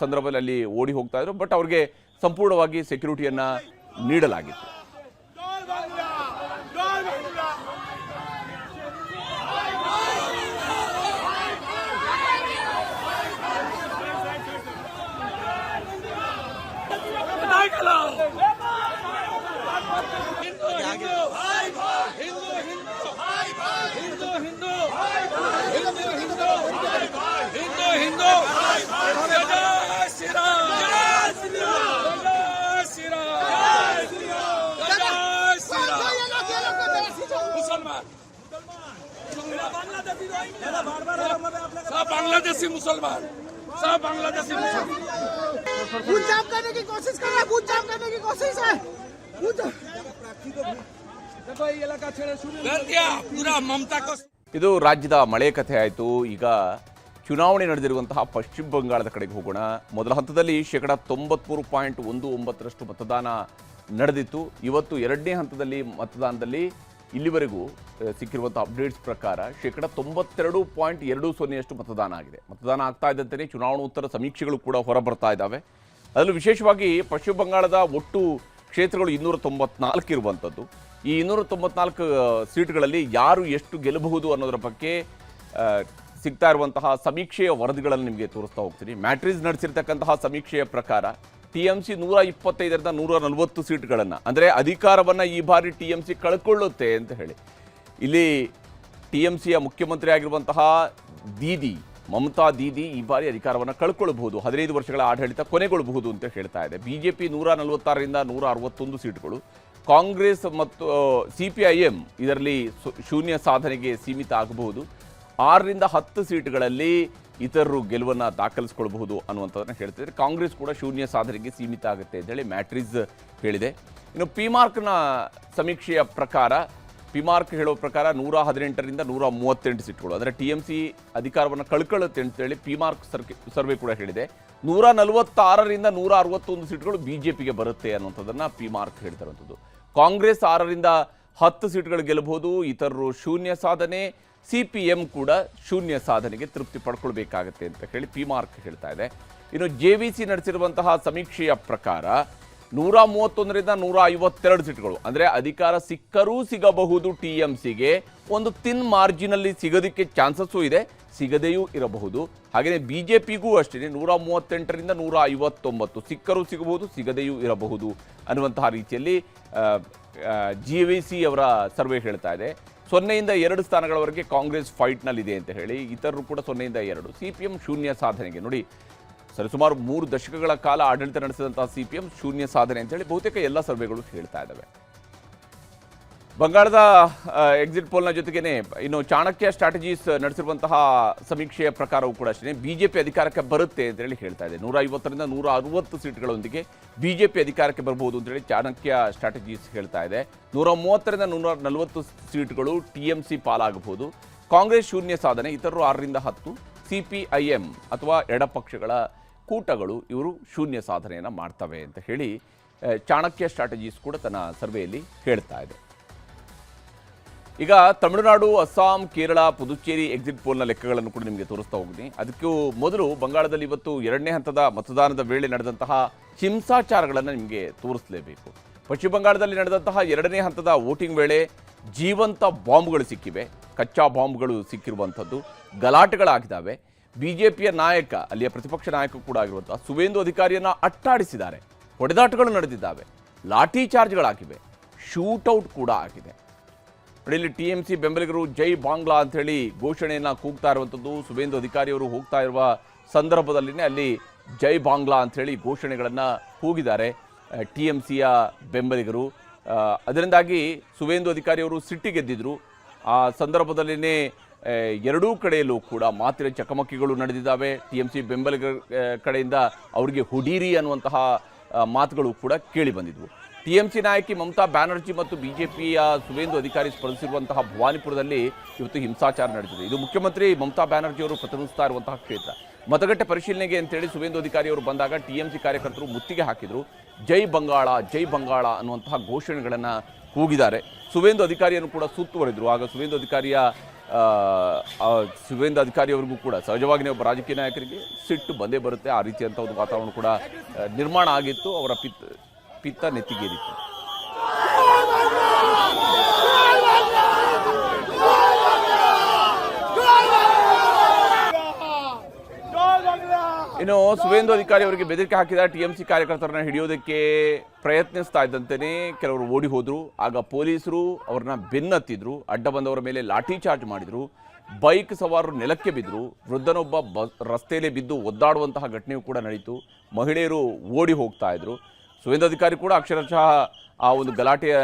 ಸಂದರ್ಭದಲ್ಲಿ ಓಡಿ ಹೋಗ್ತಾ ಇದ್ರು. ಬಟ್ ಅವ್ರಿಗೆ ಸಂಪೂರ್ಣವಾಗಿ ಸೆಕ್ಯೂರಿಟಿಯನ್ನು ನೀಡಲಾಗಿತ್ತು. ಹಿಂದೂ मुसलमान सब बांग्लादेशी मुसलमान सब बांग्लादेशी मुसलमान बूथ जाम करने की कोशिश कर रहा है, बूथ जाम करने की कोशिश है। देखो ये इलाका छेड़े शुरू कर दिया पूरा ममता को ಇದು ರಾಜ್ಯದ ಮಳೆ ಕಥೆ ಆಯಿತು. ಈಗ ಚುನಾವಣೆ ನಡೆದಿರುವಂತಹ ಪಶ್ಚಿಮ ಬಂಗಾಳದ ಕಡೆಗೆ ಹೋಗೋಣ. ಮೊದಲ ಹಂತದಲ್ಲಿ 93.19% ಮತದಾನ ನಡೆದಿತ್ತು. ಇವತ್ತು ಎರಡನೇ ಹಂತದಲ್ಲಿ ಮತದಾನದಲ್ಲಿ ಇಲ್ಲಿವರೆಗೂ ಸಿಕ್ಕಿರುವಂತಹ ಅಪ್ಡೇಟ್ಸ್ ಪ್ರಕಾರ 92.20% ಮತದಾನ ಆಗಿದೆ. ಮತದಾನ ಆಗ್ತಾ ಇದ್ದಂತೆಯೇ ಚುನಾವಣೋತ್ತರ ಸಮೀಕ್ಷೆಗಳು ಕೂಡ ಹೊರಬರ್ತಾ ಇದ್ದಾವೆ. ಅದರಲ್ಲೂ ವಿಶೇಷವಾಗಿ ಪಶ್ಚಿಮ ಬಂಗಾಳದ ಒಟ್ಟು ಕ್ಷೇತ್ರಗಳು 294 ಇರುವಂಥದ್ದು. ಈ 294 ಸೀಟ್ಗಳಲ್ಲಿ ಯಾರು ಎಷ್ಟು ಗೆಲ್ಲಬಹುದು ಅನ್ನೋದರ ಬಗ್ಗೆ ಸಿಗ್ತಾ ಇರುವಂತಹ ಸಮೀಕ್ಷೆಯ ವರದಿಗಳನ್ನು ನಿಮಗೆ ತೋರಿಸ್ತಾ ಹೋಗ್ತೀನಿ. ಮ್ಯಾಟ್ರಿಸ್ ನಡೆಸಿರ್ತಕ್ಕಂತಹ ಸಮೀಕ್ಷೆಯ ಪ್ರಕಾರ TMC 125ರಿಂದ 140 ಸೀಟ್ಗಳನ್ನು, ಅಂದರೆ ಅಧಿಕಾರವನ್ನು ಈ ಬಾರಿ TMC ಕಳ್ಕೊಳ್ಳುತ್ತೆ ಅಂತ ಹೇಳಿ. ಇಲ್ಲಿ TMCಯ ಮುಖ್ಯಮಂತ್ರಿ ಆಗಿರುವಂತಹ ದೀದಿ ಮಮತಾ ದೀದಿ ಈ ಬಾರಿ ಅಧಿಕಾರವನ್ನು ಕಳ್ಕೊಳ್ಬಹುದು, 15 ವರ್ಷಗಳ ಆಡಳಿತ ಕೊನೆಗೊಳ್ಳಬಹುದು ಅಂತ ಹೇಳ್ತಾ ಇದೆ. BJP 146ರಿಂದ 161 ಸೀಟ್ಗಳು, ಕಾಂಗ್ರೆಸ್ ಮತ್ತು CPIM ಇದರಲ್ಲಿ ಶೂನ್ಯ ಸಾಧನೆಗೆ ಸೀಮಿತ ಆಗಬಹುದು. 6ರಿಂದ 10 ಸೀಟ್ಗಳಲ್ಲಿ ಇತರರು ಗೆಲುವನ್ನು ದಾಖಲಿಸಿಕೊಳ್ಳಬಹುದು ಅನ್ನುವಂಥದ್ದನ್ನು ಹೇಳ್ತಿದ್ದಾರೆ. ಕಾಂಗ್ರೆಸ್ ಕೂಡ ಶೂನ್ಯ ಸಾಧನೆಗೆ ಸೀಮಿತ ಆಗುತ್ತೆ ಅಂತೇಳಿ ಮ್ಯಾಟ್ರಿಸ್ ಹೇಳಿದೆ. ಇನ್ನು ಪಿಮಾರ್ಕ್ನ ಸಮೀಕ್ಷೆಯ ಪ್ರಕಾರ, ಪಿಮಾರ್ಕ್ ಹೇಳೋ ಪ್ರಕಾರ 118ರಿಂದ 138 ಸೀಟ್ಗಳು, ಅಂದರೆ TMC ಅಧಿಕಾರವನ್ನು ಕಳ್ಕೊಳ್ಳುತ್ತೆ ಅಂತೇಳಿ ಪಿಮಾರ್ಕ್ ಸರ್ವೆ ಕೂಡ ಹೇಳಿದೆ. 146ರಿಂದ 161 ಸೀಟ್ಗಳು BJPಗೆ ಬರುತ್ತೆ ಅನ್ನುವಂಥದ್ದನ್ನು ಪಿಮಾರ್ಕ್ ಹೇಳ್ತಿರುವಂಥದ್ದು. ಕಾಂಗ್ರೆಸ್ 6ರಿಂದ 10 ಸೀಟ್ಗಳು ಗೆಲ್ಲಬಹುದು, ಇತರರು ಶೂನ್ಯ ಸಾಧನೆ, CPM ಕೂಡ ಶೂನ್ಯ ಸಾಧನೆಗೆ ತೃಪ್ತಿ ಪಡ್ಕೊಳ್ಬೇಕಾಗತ್ತೆ ಅಂತ ಹೇಳಿ ಪಿಮಾರ್ಕ್ ಹೇಳ್ತಾ ಇದೆ. ಇನ್ನು JVC ನಡೆಸಿರುವಂತಹ ಸಮೀಕ್ಷೆಯ ಪ್ರಕಾರ 131ರಿಂದ 152 ಸೀಟ್ಗಳು, ಅಂದರೆ ಅಧಿಕಾರ ಸಿಕ್ಕರೂ ಸಿಗಬಹುದು TMCಗೆ, ಒಂದು ತಿನ್ ಮಾರ್ಜಿನಲ್ಲಿ ಸಿಗೋದಕ್ಕೆ ಚಾನ್ಸಸ್ಸು ಇದೆ, ಸಿಗದೆಯೂ ಇರಬಹುದು. ಹಾಗೆಯೇ BJPಗೂ ಅಷ್ಟೇ 138ರಿಂದ 159 ಸಿಕ್ಕರೂ ಸಿಗಬಹುದು, ಸಿಗದೆಯೂ ಇರಬಹುದು ಅನ್ನುವಂತಹ ರೀತಿಯಲ್ಲಿ JVC ಅವರ ಸರ್ವೆ ಹೇಳ್ತಾ ಇದೆ. 0ಯಿಂದ 2 ಸ್ಥಾನಗಳವರೆಗೆ ಕಾಂಗ್ರೆಸ್ ಫೈಟ್ನಲ್ಲಿದೆ ಅಂತ ಹೇಳಿ, ಇತರರು ಕೂಡ 0ಯಿಂದ 2. CPM ಶೂನ್ಯ ಸಾಧನೆಗೆ, ನೋಡಿ ಸರಿಸುಮಾರು 3 ದಶಕಗಳ ಕಾಲ ಆಡಳಿತ ನಡೆಸಿದಂತಹ CPM ಶೂನ್ಯ ಸಾಧನೆ ಅಂತೇಳಿ ಬಹುತೇಕ ಎಲ್ಲ ಸರ್ವೆಗಳು ಹೇಳ್ತಾ ಇದ್ದಾವೆ. ಬಂಗಾಳದ ಎಕ್ಸಿಟ್ ಪೋಲ್ನ ಜೊತೆಗೇನೆ ಇನ್ನು ಚಾಣಕ್ಯ ಸ್ಟ್ರಾಟಜೀಸ್ ನಡೆಸಿರುವಂತಹ ಸಮೀಕ್ಷೆಯ ಪ್ರಕಾರವೂ ಕೂಡ ಅಷ್ಟೇ BJP ಅಧಿಕಾರಕ್ಕೆ ಬರುತ್ತೆ ಅಂತೇಳಿ ಹೇಳ್ತಾ ಇದೆ. 150ರಿಂದ 160 ಸೀಟ್ಗಳೊಂದಿಗೆ BJP ಅಧಿಕಾರಕ್ಕೆ ಬರಬಹುದು ಅಂತೇಳಿ ಚಾಣಕ್ಯ ಸ್ಟ್ರಾಟಜೀಸ್ ಹೇಳ್ತಾ ಇದೆ. 130ರಿಂದ 140 ಸೀಟ್ಗಳು TMC ಪಾಲಾಗಬಹುದು. ಕಾಂಗ್ರೆಸ್ ಶೂನ್ಯ ಸಾಧನೆ, ಇತರರು 6ರಿಂದ 10. CPIM ಅಥವಾ ಎಡಪಕ್ಷಗಳ ಕೂಟಗಳು ಇವರು ಶೂನ್ಯ ಸಾಧನೆಯನ್ನು ಮಾಡ್ತವೆ ಅಂತ ಹೇಳಿ ಚಾಣಕ್ಯ ಸ್ಟ್ರಾಟಜೀಸ್ ಕೂಡ ತನ್ನ ಸರ್ವೆಯಲ್ಲಿ ಹೇಳ್ತಾ ಇದೆ. ಈಗ ತಮಿಳುನಾಡು, ಅಸ್ಸಾಂ, ಕೇರಳ, ಪುದುಚೇರಿ ಎಕ್ಸಿಟ್ ಪೋಲ್ನ ಲೆಕ್ಕಗಳನ್ನು ಕೂಡ ನಿಮಗೆ ತೋರಿಸ್ತಾ ಹೋಗ್ತೀನಿ. ಅದಕ್ಕೂ ಮೊದಲು ಬಂಗಾಳದಲ್ಲಿ ಇವತ್ತು ಎರಡನೇ ಹಂತದ ಮತದಾನದ ವೇಳೆ ನಡೆದಂತಹ ಹಿಂಸಾಚಾರಗಳನ್ನು ನಿಮಗೆ ತೋರಿಸಲೇಬೇಕು. ಪಶ್ಚಿಮ ಬಂಗಾಳದಲ್ಲಿ ನಡೆದಂತಹ ಎರಡನೇ ಹಂತದ ವೋಟಿಂಗ್ ವೇಳೆ ಜೀವಂತ ಬಾಂಬ್ಗಳು ಸಿಕ್ಕಿವೆ, ಕಚ್ಚಾ ಬಾಂಬ್ಗಳು ಸಿಕ್ಕಿರುವಂಥದ್ದು, ಗಲಾಟೆಗಳಾಗಿದ್ದಾವೆ. BJPಯ ನಾಯಕ, ಅಲ್ಲಿಯ ಪ್ರತಿಪಕ್ಷ ನಾಯಕ ಕೂಡ ಆಗಿರುವಂತಹ ಸುವೇಂದು ಅಧಿಕಾರಿಯನ್ನು ಅಟ್ಟಾಡಿಸಿದ್ದಾರೆ, ಹೊಡೆದಾಟಗಳು ನಡೆದಿದ್ದಾವೆ, ಲಾಠಿ ಚಾರ್ಜ್ಗಳಾಗಿವೆ, ಶೂಟೌಟ್ ಕೂಡ ಆಗಿದೆ. ಇಲ್ಲಿ TMC ಬೆಂಬಲಿಗರು ಜೈ ಬಾಂಗ್ಲಾ ಅಂಥೇಳಿ ಘೋಷಣೆಯನ್ನು ಕೂಗ್ತಾ ಇರುವಂಥದ್ದು. ಸುವೇಂದು ಅಧಿಕಾರಿಯವರು ಹೋಗ್ತಾ ಇರುವ ಸಂದರ್ಭದಲ್ಲಿನೇ ಅಲ್ಲಿ ಜೈ ಬಾಂಗ್ಲಾ ಅಂಥೇಳಿ ಘೋಷಣೆಗಳನ್ನು ಕೂಗಿದ್ದಾರೆ TMCಯ ಬೆಂಬಲಿಗರು. ಅದರಿಂದಾಗಿ ಸುವೇಂದು ಅಧಿಕಾರಿಯವರು ಸಿಟ್ಟಿಗೆದ್ದಿದ್ರು. ಆ ಸಂದರ್ಭದಲ್ಲಿನೇ ಎರಡೂ ಕಡೆಯಲ್ಲೂ ಕೂಡ ಮಾತಿನ ಚಕಮಕಿಗಳು ನಡೆದಿದ್ದಾವೆ. TMC ಬೆಂಬಲಿಗರ ಕಡೆಯಿಂದ ಅವರಿಗೆ ಹುಡೀರಿ ಅನ್ನುವಂತಹ ಮಾತುಗಳು ಕೂಡ ಕೇಳಿ ಬಂದಿದ್ವು. TMC ನಾಯಕಿ ಮಮತಾ ಬ್ಯಾನರ್ಜಿ ಮತ್ತು BJPಯ ಸುವೇಂದು ಅಧಿಕಾರಿ ಸ್ಪರ್ಧಿಸಿರುವಂತಹ ಭವಾನಿಪುರದಲ್ಲಿ ಇವತ್ತು ಹಿಂಸಾಚಾರ ನಡೆದಿದೆ. ಇದು ಮುಖ್ಯಮಂತ್ರಿ ಮಮತಾ ಬ್ಯಾನರ್ಜಿ ಅವರು ಪ್ರತಿನಿಧಿಸ್ತಾ ಇರುವಂತಹ ಕ್ಷೇತ್ರ. ಮತಗಟ್ಟೆ ಪರಿಶೀಲನೆಗೆ ಅಂತೇಳಿ ಸುವೇಂದು ಅಧಿಕಾರಿ ಅವರು ಬಂದಾಗ TMC ಕಾರ್ಯಕರ್ತರು ಮುತ್ತಿಗೆ ಹಾಕಿದರು. ಜೈ ಬಂಗಾಳ, ಜೈ ಬಂಗಾಳ ಅನ್ನುವಂತಹ ಘೋಷಣೆಗಳನ್ನು ಕೂಗಿದ್ದಾರೆ. ಸುವೇಂದು ಅಧಿಕಾರಿಯನ್ನು ಕೂಡ ಸುತ್ತುವರೆದರು. ಆಗ ಸುವೇಂದು ಅಧಿಕಾರಿಯವರಿಗೂ ಕೂಡ ಸಹಜವಾಗಿಯೇ ಒಬ್ಬ ರಾಜಕೀಯ ನಾಯಕರಿಗೆ ಸಿಟ್ಟು ಬಂದೇ ಬರುತ್ತೆ. ಆ ರೀತಿಯಂಥ ಒಂದು ವಾತಾವರಣ ಕೂಡ ನಿರ್ಮಾಣ ಆಗಿತ್ತು. ಅವರ ಪಿತ್ತ ನೆತ್ತಿಗೇರಿತ್ತು. ಇನ್ನು ಸುವೇಂದು ಅಧಿಕಾರಿ ಅವರಿಗೆ ಬೆದರಿಕೆ ಹಾಕಿದ TMC ಕಾರ್ಯಕರ್ತರನ್ನ ಹಿಡಿಯೋದಕ್ಕೆ ಪ್ರಯತ್ನಿಸ್ತಾ ಇದ್ದಂತೆಯೇ ಕೆಲವರು ಓಡಿ ಹೋದರು. ಆಗ ಪೊಲೀಸರು ಅವ್ರನ್ನ ಬೆನ್ನತ್ತಿದ್ರು, ಅಡ್ಡ ಬಂದವರ ಮೇಲೆ ಲಾಠಿ ಚಾರ್ಜ್ ಮಾಡಿದ್ರು, ಬೈಕ್ ಸವಾರರು ನೆಲಕ್ಕೆ ಬಿದ್ದರು, ವೃದ್ಧನೊಬ್ಬ ರಸ್ತೆಯಲ್ಲಿ ಬಿದ್ದು ಒದ್ದಾಡುವಂತಹ ಘಟನೆಯೂ ಕೂಡ ನಡೀತು. ಮಹಿಳೆಯರು ಓಡಿ ಹೋಗ್ತಾ ಇದ್ರು. ಸುವೇಂದು ಅಧಿಕಾರಿ ಕೂಡ ಅಕ್ಷರಶಃ ಆ ಒಂದು ಗಲಾಟೆಯ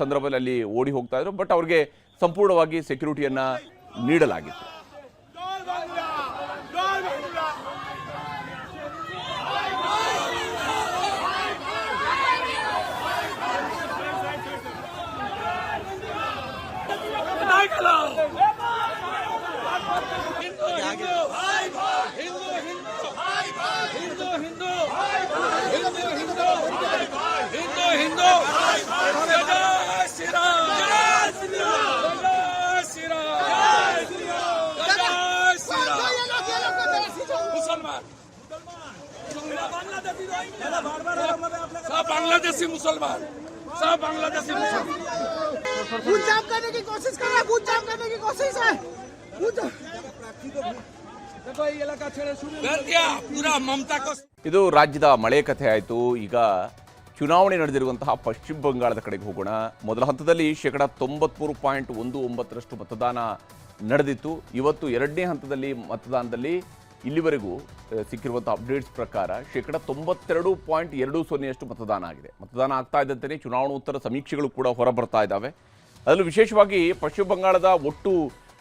ಸಂದರ್ಭದಲ್ಲಿ ಅಲ್ಲಿ ಓಡಿ ಹೋಗ್ತಾ ಇದ್ರು. ಬಟ್ ಅವ್ರಿಗೆ ಸಂಪೂರ್ಣವಾಗಿ ಸೆಕ್ಯೂರಿಟಿಯನ್ನು ನೀಡಲಾಗಿತ್ತು. बांग्लादेशी मुसलमान सब बांग्लादेशी मुसलमान खून जाम करने की कोशिश कर रहा है, खून जाम करने की कोशिश है। देखो ये इलाका छेड़े शुरू कर दिया पूरा ममता को. ಇದು ರಾಜ್ಯದ ಮಳೆ ಕಥೆ ಆಯಿತು. ಈಗ ಚುನಾವಣೆ ನಡೆದಿರುವಂತಹ ಪಶ್ಚಿಮ ಬಂಗಾಳದ ಕಡೆಗೆ ಹೋಗೋಣ. ಮೊದಲ ಹಂತದಲ್ಲಿ 93.19% ಮತದಾನ ನಡೆದಿತ್ತು. ಇವತ್ತು ಎರಡನೇ ಹಂತದಲ್ಲಿ ಮತದಾನದಲ್ಲಿ ಇಲ್ಲಿವರೆಗೂ ಸಿಕ್ಕಿರುವಂಥ ಅಪ್ಡೇಟ್ಸ್ ಪ್ರಕಾರ 92.20% ಮತದಾನ ಆಗಿದೆ. ಮತದಾನ ಆಗ್ತಾ ಇದ್ದಂತೆಯೇ ಚುನಾವಣೋತ್ತರ ಸಮೀಕ್ಷೆಗಳು ಕೂಡ ಹೊರಬರ್ತಾ ಇದ್ದಾವೆ. ಅದರಲ್ಲೂ ವಿಶೇಷವಾಗಿ ಪಶ್ಚಿಮ ಬಂಗಾಳದ ಒಟ್ಟು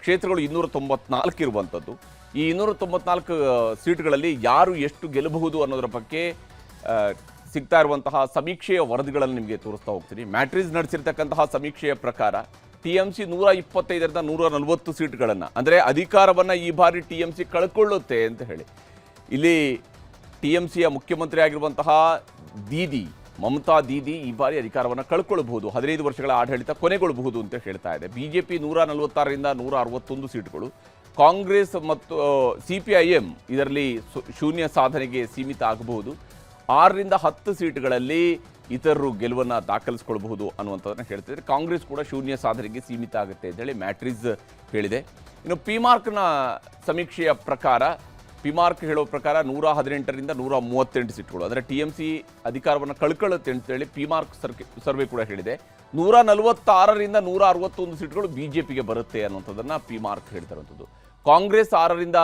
ಕ್ಷೇತ್ರಗಳು 294 ಇರುವಂಥದ್ದು. ಈ 294 ಸೀಟ್ಗಳಲ್ಲಿ ಯಾರು ಎಷ್ಟು ಗೆಲ್ಲಬಹುದು ಅನ್ನೋದರ ಬಗ್ಗೆ ಸಿಗ್ತಾ ಇರುವಂತಹ ಸಮೀಕ್ಷೆಯ ವರದಿಗಳನ್ನು ನಿಮಗೆ ತೋರಿಸ್ತಾ ಹೋಗ್ತೀನಿ. ಮ್ಯಾಟ್ರಿಸ್ ನಡೆಸಿರ್ತಕ್ಕಂತಹ ಸಮೀಕ್ಷೆಯ ಪ್ರಕಾರ TMC 125ರಿಂದ 140 ಸೀಟ್ಗಳನ್ನು, ಅಂದರೆ ಅಧಿಕಾರವನ್ನು ಈ ಬಾರಿ TMC ಕಳ್ಕೊಳ್ಳುತ್ತೆ ಅಂತ ಹೇಳಿ. ಇಲ್ಲಿ TMCಯ ಮುಖ್ಯಮಂತ್ರಿ ಆಗಿರುವಂತಹ ಮಮತಾ ದೀದಿ ಈ ಬಾರಿ ಅಧಿಕಾರವನ್ನು ಕಳ್ಕೊಳ್ಬಹುದು, 15 ವರ್ಷಗಳ ಆಡಳಿತ ಕೊನೆಗೊಳ್ಳಬಹುದು ಅಂತ ಹೇಳ್ತಾ ಇದೆ. BJP 146ರಿಂದ 161 ಸೀಟ್ಗಳು, ಕಾಂಗ್ರೆಸ್ ಮತ್ತು CPIM ಇದರಲ್ಲಿ ಶೂನ್ಯ ಸಾಧನೆಗೆ ಸೀಮಿತ ಆಗಬಹುದು. 6ರಿಂದ 10 ಸೀಟ್ಗಳಲ್ಲಿ ಇತರರು ಗೆಲುವನ್ನು ದಾಖಲಿಸಿಕೊಳ್ಳಬಹುದು ಅನ್ನುವಂಥದ್ದನ್ನು ಹೇಳ್ತಿದ್ದಾರೆ. ಕಾಂಗ್ರೆಸ್ ಕೂಡ ಶೂನ್ಯ ಸಾಧನೆಗೆ ಸೀಮಿತ ಆಗುತ್ತೆ ಅಂತೇಳಿ ಮ್ಯಾಟ್ರಿಸ್ ಹೇಳಿದೆ. ಇನ್ನು ಪಿಮಾರ್ಕ್ನ ಸಮೀಕ್ಷೆಯ ಪ್ರಕಾರ, ಪಿಮಾರ್ಕ್ ಹೇಳೋ ಪ್ರಕಾರ 118ರಿಂದ 138 ಸೀಟ್ಗಳು, ಅಂದರೆ TMC ಅಧಿಕಾರವನ್ನು ಕಳ್ಕೊಳ್ಳುತ್ತೆ ಅಂತೇಳಿ ಪಿಮಾರ್ಕ್ ಸರ್ವೆ ಕೂಡ ಹೇಳಿದೆ. 146ರಿಂದ 161 ಸೀಟ್ಗಳು BJPಗೆ ಬರುತ್ತೆ ಅನ್ನುವಂಥದ್ದನ್ನು ಪಿಮಾರ್ಕ್ ಹೇಳ್ತಿರುವಂಥದ್ದು. ಕಾಂಗ್ರೆಸ್ 6ರಿಂದ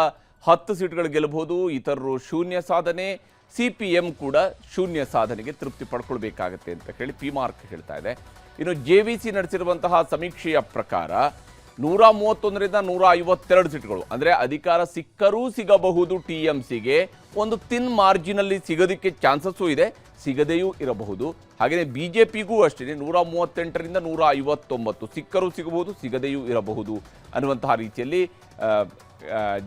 10 ಸೀಟ್ಗಳು ಗೆಲ್ಲಬಹುದು, ಇತರರು ಶೂನ್ಯ ಸಾಧನೆ, CPM ಕೂಡ ಶೂನ್ಯ ಸಾಧನೆಗೆ ತೃಪ್ತಿ ಪಡ್ಕೊಳ್ಬೇಕಾಗತ್ತೆ ಅಂತ ಹೇಳಿ ಪಿಮಾರ್ಕ್ ಹೇಳ್ತಾ ಇದೆ. ಇನ್ನು JVC ನಡೆಸಿರುವಂತಹ ಸಮೀಕ್ಷೆಯ ಪ್ರಕಾರ 131ರಿಂದ 152 ಸೀಟ್ಗಳು, ಅಂದರೆ ಅಧಿಕಾರ ಸಿಕ್ಕರೂ ಸಿಗಬಹುದು TMCಗೆ, ಒಂದು ತಿನ್ ಮಾರ್ಜಿನಲ್ಲಿ ಸಿಗೋದಕ್ಕೆ ಚಾನ್ಸಸ್ಸು ಇದೆ, ಸಿಗದೆಯೂ ಇರಬಹುದು. ಹಾಗೆಯೇ BJPಗೂ ಅಷ್ಟೇ 138ರಿಂದ 159 ಸಿಕ್ಕರೂ ಸಿಗಬಹುದು, ಸಿಗದೆಯೂ ಇರಬಹುದು ಅನ್ನುವಂತಹ ರೀತಿಯಲ್ಲಿ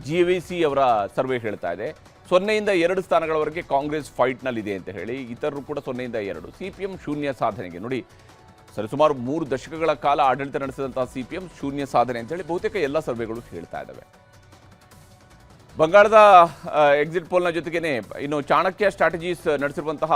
JVC ಅವರ ಸರ್ವೆ ಹೇಳ್ತಾ ಇದೆ. 0ಯಿಂದ 2 ಸ್ಥಾನಗಳವರೆಗೆ ಕಾಂಗ್ರೆಸ್ ಫೈಟ್ನಲ್ಲಿದೆ ಅಂತ ಹೇಳಿ, ಇತರರು ಕೂಡ 0ಯಿಂದ 2. CPM ಶೂನ್ಯ ಸಾಧನೆಗೆ, ನೋಡಿ ಸರಿಸುಮಾರು 3 ದಶಕಗಳ ಕಾಲ ಆಡಳಿತ ನಡೆಸಿದಂತಹ CPM ಶೂನ್ಯ ಸಾಧನೆ ಅಂತೇಳಿ ಬಹುತೇಕ ಎಲ್ಲ ಸರ್ವೆಗಳು ಹೇಳ್ತಾ ಇದ್ದಾವೆ. ಬಂಗಾಳದ ಎಕ್ಸಿಟ್ ಪೋಲ್ನ ಜೊತೆಗೇನೆ ಇನ್ನು ಚಾಣಕ್ಯ ಸ್ಟ್ರಾಟಜೀಸ್ ನಡೆಸಿರುವಂತಹ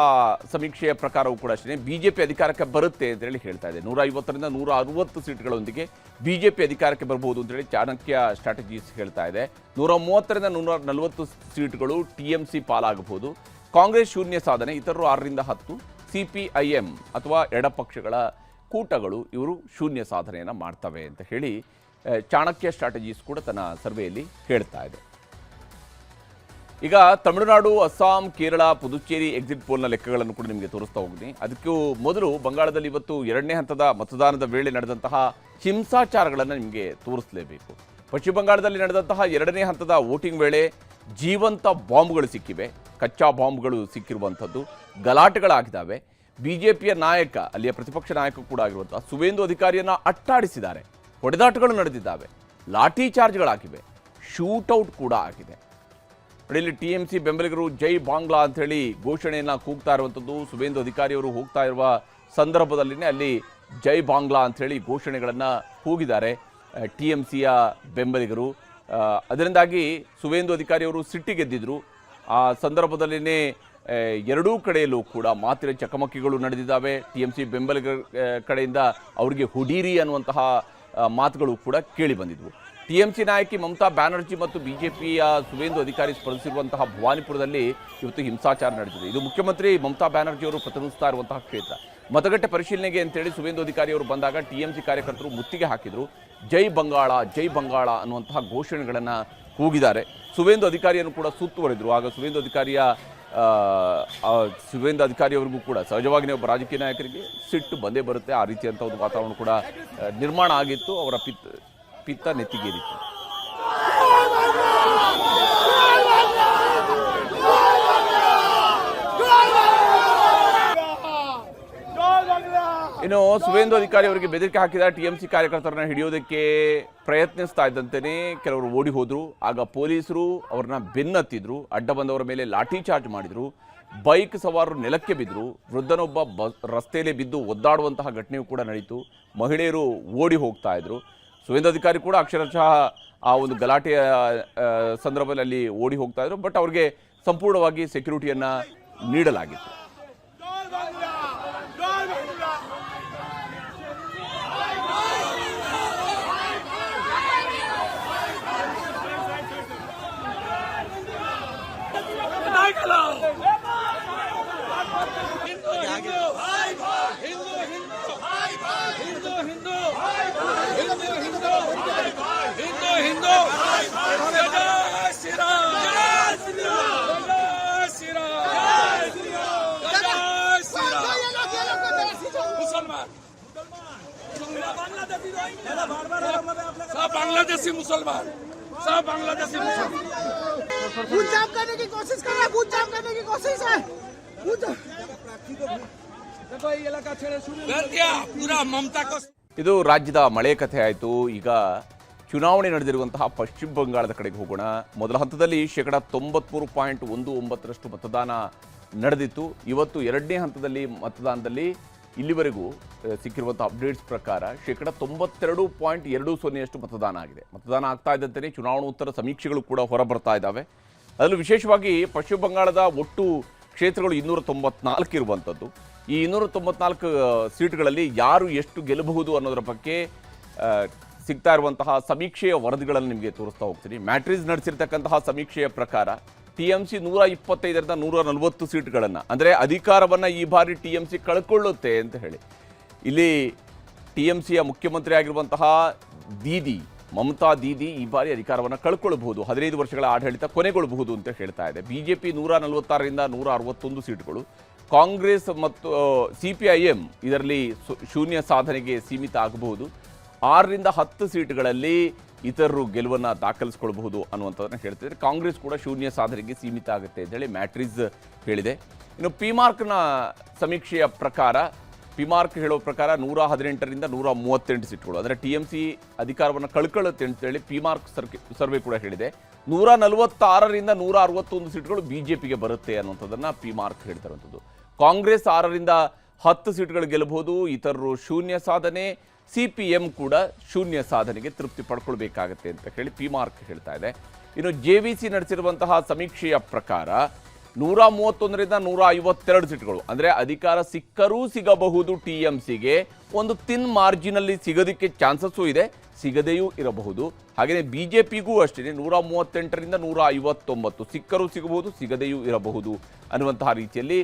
ಸಮೀಕ್ಷೆಯ ಪ್ರಕಾರವೂ ಕೂಡ ಅಷ್ಟೇ BJP ಅಧಿಕಾರಕ್ಕೆ ಬರುತ್ತೆ ಅಂತೇಳಿ ಹೇಳ್ತಾ ಇದೆ. 150ರಿಂದ 160 ಸೀಟ್ಗಳೊಂದಿಗೆ BJP ಅಧಿಕಾರಕ್ಕೆ ಬರಬಹುದು ಅಂತೇಳಿ ಚಾಣಕ್ಯ ಸ್ಟ್ರಾಟಜೀಸ್ ಹೇಳ್ತಾ ಇದೆ. 130ರಿಂದ 140 ಸೀಟ್ಗಳು TMC ಪಾಲಾಗಬಹುದು. ಕಾಂಗ್ರೆಸ್ ಶೂನ್ಯ ಸಾಧನೆ, ಇತರರು 6ರಿಂದ 10, CPIM ಅಥವಾ ಎಡಪಕ್ಷಗಳ ಕೂಟಗಳು ಇವರು ಶೂನ್ಯ ಸಾಧನೆಯನ್ನು ಮಾಡ್ತವೆ ಅಂತ ಹೇಳಿ ಚಾಣಕ್ಯ ಸ್ಟ್ರಾಟಜೀಸ್ ಕೂಡ ತನ್ನ ಸರ್ವೆಯಲ್ಲಿ ಹೇಳ್ತಾ ಇದೆ. ಈಗ ತಮಿಳುನಾಡು, ಅಸ್ಸಾಂ, ಕೇರಳ, ಪುದುಚೇರಿ ಎಕ್ಸಿಟ್ ಪೋಲ್ನ ಲೆಕ್ಕಗಳನ್ನು ಕೂಡ ನಿಮಗೆ ತೋರಿಸ್ತಾ ಹೋಗ್ತೀನಿ. ಅದಕ್ಕೂ ಮೊದಲು ಬಂಗಾಳದಲ್ಲಿ ಇವತ್ತು ಎರಡನೇ ಹಂತದ ಮತದಾನದ ವೇಳೆ ನಡೆದಂತಹ ಹಿಂಸಾಚಾರಗಳನ್ನು ನಿಮಗೆ ತೋರಿಸಲೇಬೇಕು. ಪಶ್ಚಿಮ ಬಂಗಾಳದಲ್ಲಿ ನಡೆದಂತಹ ಎರಡನೇ ಹಂತದ ವೋಟಿಂಗ್ ವೇಳೆ ಜೀವಂತ ಬಾಂಬ್ಗಳು ಸಿಕ್ಕಿವೆ, ಕಚ್ಚಾ ಬಾಂಬ್ಗಳು ಸಿಕ್ಕಿರುವಂಥದ್ದು, ಗಲಾಟೆಗಳಾಗಿದ್ದಾವೆ. BJPಯ ನಾಯಕ, ಅಲ್ಲಿಯ ಪ್ರತಿಪಕ್ಷ ನಾಯಕ ಕೂಡ ಆಗಿರುವಂತಹ ಸುವೇಂದು ಅಧಿಕಾರಿಯನ್ನು ಅಟ್ಟಾಡಿಸಿದ್ದಾರೆ, ಹೊಡೆದಾಟಗಳು ನಡೆದಿದ್ದಾವೆ, ಲಾಠಿ ಚಾರ್ಜ್ಗಳಾಗಿವೆ, ಶೂಟೌಟ್ ಕೂಡ ಆಗಿದೆ. ಇಲ್ಲಿ TMC ಬೆಂಬಲಿಗರು ಜೈ ಬಾಂಗ್ಲಾ ಅಂಥೇಳಿ ಘೋಷಣೆಯನ್ನು ಕೂಗ್ತಾ ಇರುವಂಥದ್ದು. ಸುವೇಂದು ಅಧಿಕಾರಿಯವರು ಹೋಗ್ತಾ ಇರುವ ಸಂದರ್ಭದಲ್ಲಿನೇ ಅಲ್ಲಿ ಜೈ ಬಾಂಗ್ಲಾ ಅಂಥೇಳಿ ಘೋಷಣೆಗಳನ್ನು ಕೂಗಿದ್ದಾರೆ TMCಯ ಬೆಂಬಲಿಗರು. ಅದರಿಂದಾಗಿ ಸುವೇಂದು ಅಧಿಕಾರಿಯವರು ಸಿಟ್ಟಿಗೆದ್ದಿದ್ರು. ಆ ಸಂದರ್ಭದಲ್ಲಿನೇ ಎರಡೂ ಕಡೆಯಲ್ಲೂ ಕೂಡ ಮಾತಿನ ಚಕಮಕಿಗಳು ನಡೆದಿದ್ದಾವೆ. TMC ಬೆಂಬಲಿಗರ ಕಡೆಯಿಂದ ಅವರಿಗೆ ಹುಡೀರಿ ಅನ್ನುವಂತಹ ಮಾತುಗಳು ಕೂಡ ಕೇಳಿ ಬಂದಿದ್ವು. TMC ನಾಯಕಿ ಮಮತಾ ಬ್ಯಾನರ್ಜಿ ಮತ್ತು BJPಯ ಸುವೇಂದು ಅಧಿಕಾರಿ ಸ್ಪರ್ಧಿಸಿರುವಂತಹ ಭವಾನಿಪುರದಲ್ಲಿ ಇವತ್ತು ಹಿಂಸಾಚಾರ ನಡೆದಿದೆ. ಇದು ಮುಖ್ಯಮಂತ್ರಿ ಮಮತಾ ಬ್ಯಾನರ್ಜಿ ಅವರು ಪ್ರತಿನಿಧಿಸ್ತಾ ಇರುವಂತಹ ಕ್ಷೇತ್ರ. ಮತಗಟ್ಟೆ ಪರಿಶೀಲನೆಗೆ ಅಂತೇಳಿ ಸುವೇಂದು ಅಧಿಕಾರಿಯವರು ಬಂದಾಗ TMC ಕಾರ್ಯಕರ್ತರು ಮುತ್ತಿಗೆ ಹಾಕಿದರು. ಜೈ ಬಂಗಾಳ, ಜೈ ಬಂಗಾಳ ಅನ್ನುವಂತಹ ಘೋಷಣೆಗಳನ್ನು ಕೂಗಿದ್ದಾರೆ. ಸುವೇಂದು ಅಧಿಕಾರಿಯನ್ನು ಕೂಡ ಸುತ್ತುವರಿದ್ರು. ಆಗ ಸುವೇಂದು ಅಧಿಕಾರಿಯ ಸುವೇಂದ್ರ ಅಧಿಕಾರಿ ಅವರಿಗೂ ಕೂಡ ಸಹಜವಾಗಿಯೇ ಒಬ್ಬ ರಾಜಕೀಯ ನಾಯಕರಿಗೆ ಸಿಟ್ಟು ಬಂದೇ ಬರುತ್ತೆ. ಆ ರೀತಿಯಂಥ ಒಂದು ವಾತಾವರಣ ಕೂಡ ನಿರ್ಮಾಣ ಆಗಿತ್ತು. ಅವರ ಪಿತ್ತ ನೆತ್ತಿಗೇರಿತ್ತು. ಇನ್ನು ಸುವೇಂದ್ರ ಅಧಿಕಾರಿ ಅವರಿಗೆ ಬೆದರಿಕೆ ಹಾಕಿದ ಟಿಎಂಸಿ ಕಾರ್ಯಕರ್ತರನ್ನ ಹಿಡಿಯೋದಕ್ಕೆ ಪ್ರಯತ್ನಿಸ್ತಾ ಇದ್ದಂತೆಯೇ ಕೆಲವರು ಓಡಿ ಹೋದ್ರು. ಆಗ ಪೊಲೀಸರು ಅವ್ರನ್ನ ಬೆನ್ನತ್ತಿದ್ರು, ಅಡ್ಡ ಬಂದವರ ಮೇಲೆ ಲಾಠಿ ಚಾರ್ಜ್ ಮಾಡಿದ್ರು, ಬೈಕ್ ಸವಾರರು ನೆಲಕ್ಕೆ ಬಿದ್ದರು, ವೃದ್ಧನೊಬ್ಬ ರಸ್ತೆಯಲ್ಲೇ ಬಿದ್ದು ಒದ್ದಾಡುವಂತಹ ಘಟನೆಯೂ ಕೂಡ ನಡೀತು. ಮಹಿಳೆಯರು ಓಡಿ ಹೋಗ್ತಾ ಇದ್ರು. ಸುವೇಂದ್ರ ಅಧಿಕಾರಿ ಕೂಡ ಅಕ್ಷರಶಃ ಆ ಒಂದು ಗಲಾಟೆಯ ಸಂದರ್ಭದಲ್ಲಿ ಅಲ್ಲಿ ಓಡಿ ಹೋಗ್ತಾ ಇದ್ರು. ಬಟ್ ಅವ್ರಿಗೆ ಸಂಪೂರ್ಣವಾಗಿ ಸೆಕ್ಯೂರಿಟಿಯನ್ನ ನೀಡಲಾಗಿತ್ತು. सब बांग्लादेशी मुसलमान, सब बांग्लादेशी मुसलमान बूथ जाम करने की कोशिश कर रहा है, बूथ जाम करने की कोशिश है। देखो ये इलाका छेड़े शुरू कर दिया पूरा ममता को. ಇದು ರಾಜ್ಯದ ಮಳೆ ಕಥೆ ಆಯಿತು. ಈಗ ಚುನಾವಣೆ ನಡೆದಿರುವಂತಹ ಪಶ್ಚಿಮ ಬಂಗಾಳದ ಕಡೆಗೆ ಹೋಗೋಣ. ಮೊದಲ ಹಂತದಲ್ಲಿ 93.19% ಮತದಾನ ನಡೆದಿತ್ತು. ಇವತ್ತು ಎರಡನೇ ಹಂತದಲ್ಲಿ ಮತದಾನದಲ್ಲಿ ಇಲ್ಲಿವರೆಗೂ ಸಿಕ್ಕಿರುವಂಥ ಅಪ್ಡೇಟ್ಸ್ ಪ್ರಕಾರ 92.20% ಮತದಾನ ಆಗಿದೆ. ಮತದಾನ ಆಗ್ತಾ ಇದ್ದಂತೆಯೇ ಚುನಾವಣೋತ್ತರ ಸಮೀಕ್ಷೆಗಳು ಕೂಡ ಹೊರಬರ್ತಾ ಇದ್ದಾವೆ. ಅದರಲ್ಲೂ ವಿಶೇಷವಾಗಿ ಪಶ್ಚಿಮ ಬಂಗಾಳದ ಒಟ್ಟು ಕ್ಷೇತ್ರಗಳು 294 ಇರುವಂಥದ್ದು. ಈ 294 ಸೀಟ್ಗಳಲ್ಲಿ ಯಾರು ಎಷ್ಟು ಗೆಲ್ಲಬಹುದು ಅನ್ನೋದರ ಬಗ್ಗೆ ಸಿಗ್ತಾ ಇರುವಂತಹ ಸಮೀಕ್ಷೆಯ ವರದಿಗಳನ್ನು ನಿಮಗೆ ತೋರಿಸ್ತಾ ಹೋಗ್ತೀನಿ. ಮ್ಯಾಟ್ರಿಸ್ ನಡೆಸಿರ್ತಕ್ಕಂತಹ ಸಮೀಕ್ಷೆಯ ಪ್ರಕಾರ TMC 125ರಿಂದ 140 ಸೀಟ್ಗಳನ್ನು, ಅಂದರೆ ಅಧಿಕಾರವನ್ನು ಈ ಬಾರಿ TMC ಕಳ್ಕೊಳ್ಳುತ್ತೆ ಅಂತ ಹೇಳಿ. ಇಲ್ಲಿ TMCಯ ಮುಖ್ಯಮಂತ್ರಿ ಆಗಿರುವಂತಹ ಮಮತಾ ದೀದಿ ಈ ಬಾರಿ ಅಧಿಕಾರವನ್ನು ಕಳ್ಕೊಳ್ಬಹುದು, 15 ವರ್ಷಗಳ ಆಡಳಿತ ಕೊನೆಗೊಳ್ಳಬಹುದು ಅಂತ ಹೇಳ್ತಾ ಇದೆ. BJP 146ರಿಂದ 161 ಸೀಟ್ಗಳು, ಕಾಂಗ್ರೆಸ್ ಮತ್ತು CPIM ಇದರಲ್ಲಿ ಶೂನ್ಯ ಸಾಧನೆಗೆ ಸೀಮಿತ ಆಗಬಹುದು. 6ರಿಂದ 10 ಸೀಟ್ಗಳಲ್ಲಿ ಇತರರು ಗೆಲುವನ್ನು ದಾಖಲಿಸಿಕೊಳ್ಳಬಹುದು ಅನ್ನುವಂಥದ್ದನ್ನು ಹೇಳ್ತಿದ್ದಾರೆ. ಕಾಂಗ್ರೆಸ್ ಕೂಡ ಶೂನ್ಯ ಸಾಧನೆಗೆ ಸೀಮಿತ ಆಗುತ್ತೆ ಅಂತೇಳಿ ಮ್ಯಾಟ್ರಿಸ್ ಹೇಳಿದೆ. ಇನ್ನು ಪಿಮಾರ್ಕ್ನ ಸಮೀಕ್ಷೆಯ ಪ್ರಕಾರ, ಪಿಮಾರ್ಕ್ ಹೇಳೋ ಪ್ರಕಾರ 118ರಿಂದ 138 ಸೀಟ್ಗಳು, ಅಂದರೆ TMC ಅಧಿಕಾರವನ್ನು ಕಳ್ಕೊಳ್ಳುತ್ತೆ ಅಂತೇಳಿ ಪಿಮಾರ್ಕ್ ಸರ್ವೆ ಕೂಡ ಹೇಳಿದೆ. 146ರಿಂದ 161 ಸೀಟ್ಗಳು BJPಗೆ ಬರುತ್ತೆ ಅನ್ನುವಂಥದ್ದನ್ನು ಪಿಮಾರ್ಕ್ ಹೇಳ್ತಿರುವಂಥದ್ದು. ಕಾಂಗ್ರೆಸ್ 6ರಿಂದ 10 ಸೀಟ್ಗಳು ಗೆಲ್ಲಬಹುದು, ಇತರರು ಶೂನ್ಯ ಸಾಧನೆ, CPM ಕೂಡ ಶೂನ್ಯ ಸಾಧನೆಗೆ ತೃಪ್ತಿ ಪಡ್ಕೊಳ್ಬೇಕಾಗತ್ತೆ ಅಂತ ಹೇಳಿ ಪಿಮಾರ್ಕ್ ಹೇಳ್ತಾ ಇದೆ. ಇನ್ನು JVC ನಡೆಸಿರುವಂತಹ ಸಮೀಕ್ಷೆಯ ಪ್ರಕಾರ 131ರಿಂದ 152 ಸೀಟ್ಗಳು, ಅಂದರೆ ಅಧಿಕಾರ ಸಿಕ್ಕರೂ ಸಿಗಬಹುದು TMCಗೆ, ಒಂದು ತಿನ್ ಮಾರ್ಜಿನಲ್ಲಿ ಸಿಗೋದಕ್ಕೆ ಚಾನ್ಸಸ್ಸೂ ಇದೆ, ಸಿಗದೆಯೂ ಇರಬಹುದು. ಹಾಗೆಯೇ BJPಗೂ ಅಷ್ಟೇ 138ರಿಂದ 159 ಸಿಕ್ಕರೂ ಸಿಗಬಹುದು, ಸಿಗದೆಯೂ ಇರಬಹುದು ಅನ್ನುವಂತಹ ರೀತಿಯಲ್ಲಿ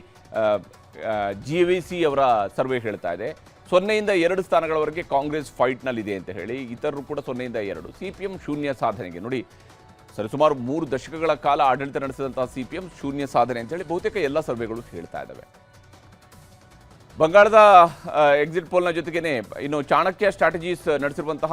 JVC ಅವರ ಸರ್ವೆ ಹೇಳ್ತಾ ಇದೆ. 0ಯಿಂದ 2 ಸ್ಥಾನಗಳವರೆಗೆ ಕಾಂಗ್ರೆಸ್ ಫೈಟ್ನಲ್ಲಿದೆ ಅಂತ ಹೇಳಿ, ಇತರರು ಕೂಡ 0ಯಿಂದ 2. CPM ಶೂನ್ಯ ಸಾಧನೆಗೆ, ನೋಡಿ ಸರಿಸುಮಾರು 3 ದಶಕಗಳ ಕಾಲ ಆಡಳಿತ ನಡೆಸಿದಂತಹ CPM ಶೂನ್ಯ ಸಾಧನೆ ಅಂತೇಳಿ ಬಹುತೇಕ ಎಲ್ಲ ಸರ್ವೆಗಳು ಹೇಳ್ತಾ ಇದ್ದಾವೆ. ಬಂಗಾಳದ ಎಕ್ಸಿಟ್ ಪೋಲ್ನ ಜೊತೆಗೇನೆ ಇನ್ನು ಚಾಣಕ್ಯ ಸ್ಟ್ರಾಟಜೀಸ್ ನಡೆಸಿರುವಂತಹ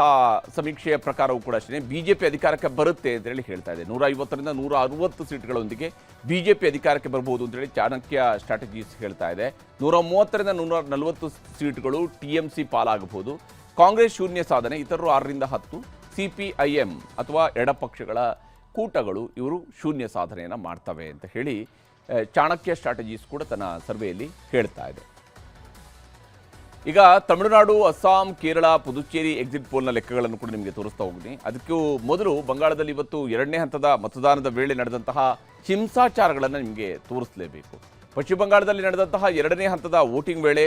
ಸಮೀಕ್ಷೆಯ ಪ್ರಕಾರವೂ ಕೂಡ ಅಷ್ಟೇ BJP ಅಧಿಕಾರಕ್ಕೆ ಬರುತ್ತೆ ಅಂತೇಳಿ ಹೇಳ್ತಾ ಇದೆ. 150ರಿಂದ 160 ಸೀಟ್ಗಳೊಂದಿಗೆ BJP ಅಧಿಕಾರಕ್ಕೆ ಬರಬಹುದು ಅಂತೇಳಿ ಚಾಣಕ್ಯ ಸ್ಟ್ರಾಟಜೀಸ್ ಹೇಳ್ತಾ ಇದೆ. 130ರಿಂದ 140 ಸೀಟ್ಗಳು TMC ಪಾಲಾಗಬಹುದು. ಕಾಂಗ್ರೆಸ್ ಶೂನ್ಯ ಸಾಧನೆ, ಇತರರು 6ರಿಂದ 10, CPIM ಅಥವಾ ಎಡಪಕ್ಷಗಳ ಕೂಟಗಳು ಇವರು ಶೂನ್ಯ ಸಾಧನೆಯನ್ನು ಮಾಡ್ತವೆ ಅಂತ ಹೇಳಿ ಚಾಣಕ್ಯ ಸ್ಟ್ರಾಟಜೀಸ್ ಕೂಡ ತನ್ನ ಸರ್ವೆಯಲ್ಲಿ ಹೇಳ್ತಾ ಇದೆ. ಈಗ ತಮಿಳುನಾಡು, ಅಸ್ಸಾಂ, ಕೇರಳ, ಪುದುಚೇರಿ ಎಕ್ಸಿಟ್ ಪೋಲ್ನ ಲೆಕ್ಕಗಳನ್ನು ಕೂಡ ನಿಮಗೆ ತೋರಿಸ್ತಾ ಹೋಗ್ತೀನಿ. ಅದಕ್ಕೂ ಮೊದಲು ಬಂಗಾಳದಲ್ಲಿ ಇವತ್ತು ಎರಡನೇ ಹಂತದ ಮತದಾನದ ವೇಳೆ ನಡೆದಂತಹ ಹಿಂಸಾಚಾರಗಳನ್ನು ನಿಮಗೆ ತೋರಿಸಲೇಬೇಕು. ಪಶ್ಚಿಮ ಬಂಗಾಳದಲ್ಲಿ ನಡೆದಂತಹ ಎರಡನೇ ಹಂತದ ವೋಟಿಂಗ್ ವೇಳೆ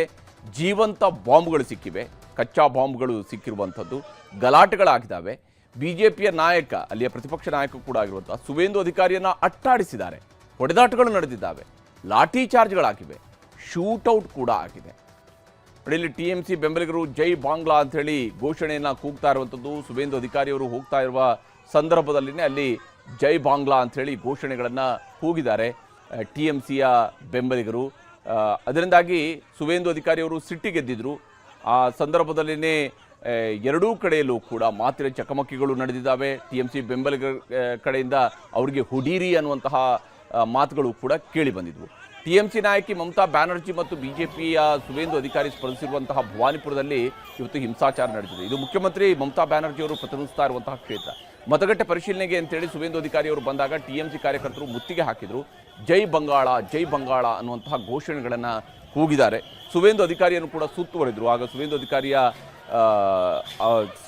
ಜೀವಂತ ಬಾಂಬ್ಗಳು ಸಿಕ್ಕಿವೆ, ಕಚ್ಚಾ ಬಾಂಬ್ಗಳು ಸಿಕ್ಕಿರುವಂಥದ್ದು, ಗಲಾಟೆಗಳಾಗಿದ್ದಾವೆ. BJPಯ ನಾಯಕ, ಅಲ್ಲಿಯ ಪ್ರತಿಪಕ್ಷ ನಾಯಕ ಕೂಡ ಆಗಿರುವಂತಹ ಸುವೇಂದು ಅಧಿಕಾರಿಯನ್ನು ಅಟ್ಟಾಡಿಸಿದ್ದಾರೆ, ಹೊಡೆದಾಟಗಳು ನಡೆದಿದ್ದಾವೆ, ಲಾಠಿ ಚಾರ್ಜ್ಗಳಾಗಿವೆ, ಶೂಟೌಟ್ ಕೂಡ ಆಗಿದೆ. ಇಲ್ಲಿ TMC ಬೆಂಬಲಿಗರು ಜೈ ಬಾಂಗ್ಲಾ ಅಂಥೇಳಿ ಘೋಷಣೆಯನ್ನು ಕೂಗ್ತಾ ಇರುವಂಥದ್ದು. ಸುವೇಂದು ಅಧಿಕಾರಿಯವರು ಹೋಗ್ತಾ ಇರುವ ಸಂದರ್ಭದಲ್ಲಿನೇ ಅಲ್ಲಿ ಜೈ ಬಾಂಗ್ಲಾ ಅಂಥೇಳಿ ಘೋಷಣೆಗಳನ್ನು ಕೂಗಿದ್ದಾರೆ. TMCಯ ಬೆಂಬಲಿಗರು. ಅದರಿಂದಾಗಿ ಸುವೇಂದು ಅಧಿಕಾರಿ ಅವರು ಸಿಟ್ಟಿಗೆದ್ದಿದ್ರು. ಆ ಸಂದರ್ಭದಲ್ಲಿನೇ ಎರಡೂ ಕಡೆಯಲ್ಲೂ ಕೂಡ ಮಾತಿನ ಚಕಮಕಿಗಳು ನಡೆದಿದ್ದಾವೆ. TMC ಬೆಂಬಲಿಗರ ಕಡೆಯಿಂದ ಅವರಿಗೆ ಹುಡೀರಿ ಅನ್ನುವಂತಹ ಮಾತುಗಳು ಕೂಡ ಕೇಳಿ ಬಂದಿದ್ವು. TMC ನಾಯಕಿ ಮಮತಾ ಬ್ಯಾನರ್ಜಿ ಮತ್ತು ಬಿಜೆಪಿಯ ಸುವೇಂದು ಅಧಿಕಾರಿ ಸ್ಪರ್ಧಿಸಿರುವಂತಹ ಭವಾನಿಪುರದಲ್ಲಿ ಇವತ್ತು ಹಿಂಸಾಚಾರ ನಡೆದಿದೆ. ಇದು ಮುಖ್ಯಮಂತ್ರಿ ಮಮತಾ ಬ್ಯಾನರ್ಜಿ ಅವರು ಪ್ರತಿನಿಧಿಸ್ತಾ ಇರುವಂತಹ ಕ್ಷೇತ್ರ. ಮತಗಟ್ಟೆ ಪರಿಶೀಲನೆಗೆ ಅಂತೇಳಿ ಸುವೇಂದು ಅಧಿಕಾರಿ ಅವರು ಬಂದಾಗ TMC ಕಾರ್ಯಕರ್ತರು ಮುತ್ತಿಗೆ ಹಾಕಿದ್ರು. ಜೈ ಬಂಗಾಳ ಜೈ ಬಂಗಾಳ ಅನ್ನುವಂತಹ ಘೋಷಣೆಗಳನ್ನು ಕೂಗಿದ್ದಾರೆ. ಸುವೇಂದು ಅಧಿಕಾರಿಯನ್ನು ಕೂಡ ಸುತ್ತುವರಿದ್ರು. ಆಗ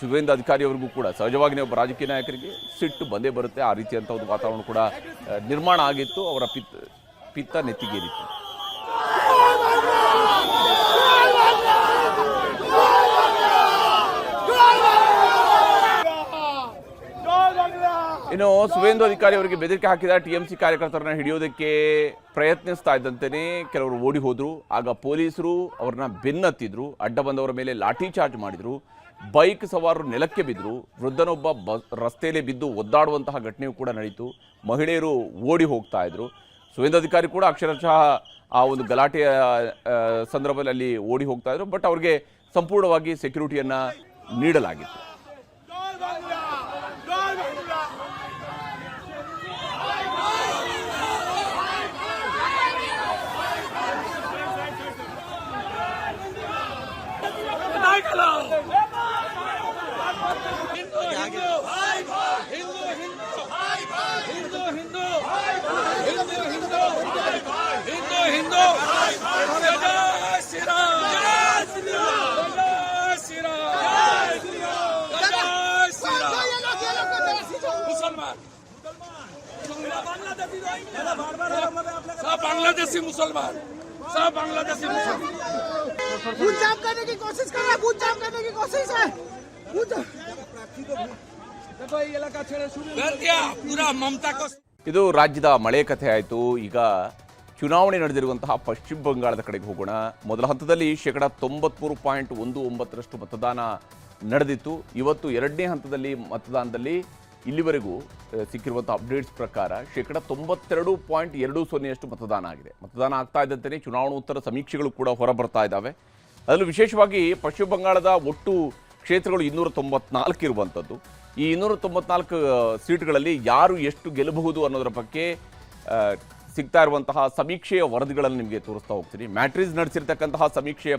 ಸುವೇಂದು ಅಧಿಕಾರಿಯವರಿಗೂ ಕೂಡ ಸಹಜವಾಗಿ ಒಬ್ಬ ರಾಜಕೀಯ ನಾಯಕರಿಗೆ ಸಿಟ್ಟು ಬಂದೇ ಬರುತ್ತೆ. ಆ ರೀತಿಯಂಥ ಒಂದು ವಾತಾವರಣ ಕೂಡ ನಿರ್ಮಾಣ ಆಗಿತ್ತು. ಅವರ ಪಿತ್ತ ನೆತ್ತಿಗೇರಿತ್ತು. ಇನ್ನು ಸುವೇಂದು ಅಧಿಕಾರಿ ಅವರಿಗೆ ಬೆದರಿಕೆ ಹಾಕಿದ TMC ಕಾರ್ಯಕರ್ತರನ್ನ ಹಿಡಿಯೋದಕ್ಕೆ ಪ್ರಯತ್ನಿಸ್ತಾ ಇದ್ದಂತೆಯೇ ಕೆಲವರು ಓಡಿ ಹೋದ್ರು. ಆಗ ಪೊಲೀಸರು ಅವ್ರನ್ನ ಬೆನ್ನತ್ತಿದ್ರು. ಅಡ್ಡ ಬಂದವರ ಮೇಲೆ ಲಾಠಿ ಚಾರ್ಜ್ ಮಾಡಿದ್ರು. ಬೈಕ್ ಸವಾರರು ನೆಲಕ್ಕೆ ಬಿದ್ದರು. ವೃದ್ಧನೊಬ್ಬ ರಸ್ತೆಯಲ್ಲಿ ಬಿದ್ದು ಒದ್ದಾಡುವಂತಹ ಘಟನೆಯೂ ಕೂಡ ನಡೀತು. ಮಹಿಳೆಯರು ಓಡಿ ಹೋಗ್ತಾ ಇದ್ರು. ಸುವೇಂದು ಅಧಿಕಾರಿ ಕೂಡ ಅಕ್ಷರಶಃ ಆ ಒಂದು ಗಲಾಟೆಯ ಸಂದರ್ಭದಲ್ಲಿ ಓಡಿ ಹೋಗ್ತಾ ಇದ್ರು. ಬಟ್ ಅವ್ರಿಗೆ ಸಂಪೂರ್ಣವಾಗಿ ಸೆಕ್ಯೂರಿಟಿಯನ್ನ ನೀಡಲಾಗಿತ್ತು. बांग्लादेशी मुसलमान सब बांग्लादेशी मुसलमान बूथ जाम करने की कोशिश कर रहा है, बूथ जाम करने की कोशिश है। देखो ये इलाका छेड़े शुरू कर दिया पूरा ममता को. ಇದು ರಾಜ್ಯದ ಮಳೆ ಕಥೆ ಆಯಿತು. ಈಗ ಚುನಾವಣೆ ನಡೆದಿರುವಂತಹ ಪಶ್ಚಿಮ ಬಂಗಾಳದ ಕಡೆಗೆ ಹೋಗೋಣ. ಮೊದಲ ಹಂತದಲ್ಲಿ 93.19% ಮತದಾನ ನಡೆದಿತ್ತು. ಇವತ್ತು ಎರಡನೇ ಹಂತದಲ್ಲಿ ಮತದಾನದಲ್ಲಿ ಇಲ್ಲಿವರೆಗೂ ಸಿಕ್ಕಿರುವಂಥ ಅಪ್ಡೇಟ್ಸ್ ಪ್ರಕಾರ 92.20% ಮತದಾನ ಆಗಿದೆ. ಮತದಾನ ಆಗ್ತಾ ಇದ್ದಂತೆಯೇ ಚುನಾವಣೋತ್ತರ ಸಮೀಕ್ಷೆಗಳು ಕೂಡ ಹೊರಬರ್ತಾ ಇದ್ದಾವೆ. ಅದರಲ್ಲೂ ವಿಶೇಷವಾಗಿ ಪಶ್ಚಿಮ ಬಂಗಾಳದ ಒಟ್ಟು ಕ್ಷೇತ್ರಗಳು 294 ಇರುವಂಥದ್ದು. ಈ 294 ಸೀಟ್ಗಳಲ್ಲಿ ಯಾರು ಎಷ್ಟು ಗೆಲ್ಲಬಹುದು ಅನ್ನೋದರ ಬಗ್ಗೆ ಸಿಗ್ತಾ ಇರುವಂತಹ ಸಮೀಕ್ಷೆಯ ವರದಿಗಳನ್ನು ನಿಮಗೆ ತೋರಿಸ್ತಾ ಹೋಗ್ತೀನಿ. ಮ್ಯಾಟ್ರಿಸ್ ನಡೆಸಿರ್ತಕ್ಕಂತಹ ಸಮೀಕ್ಷೆಯ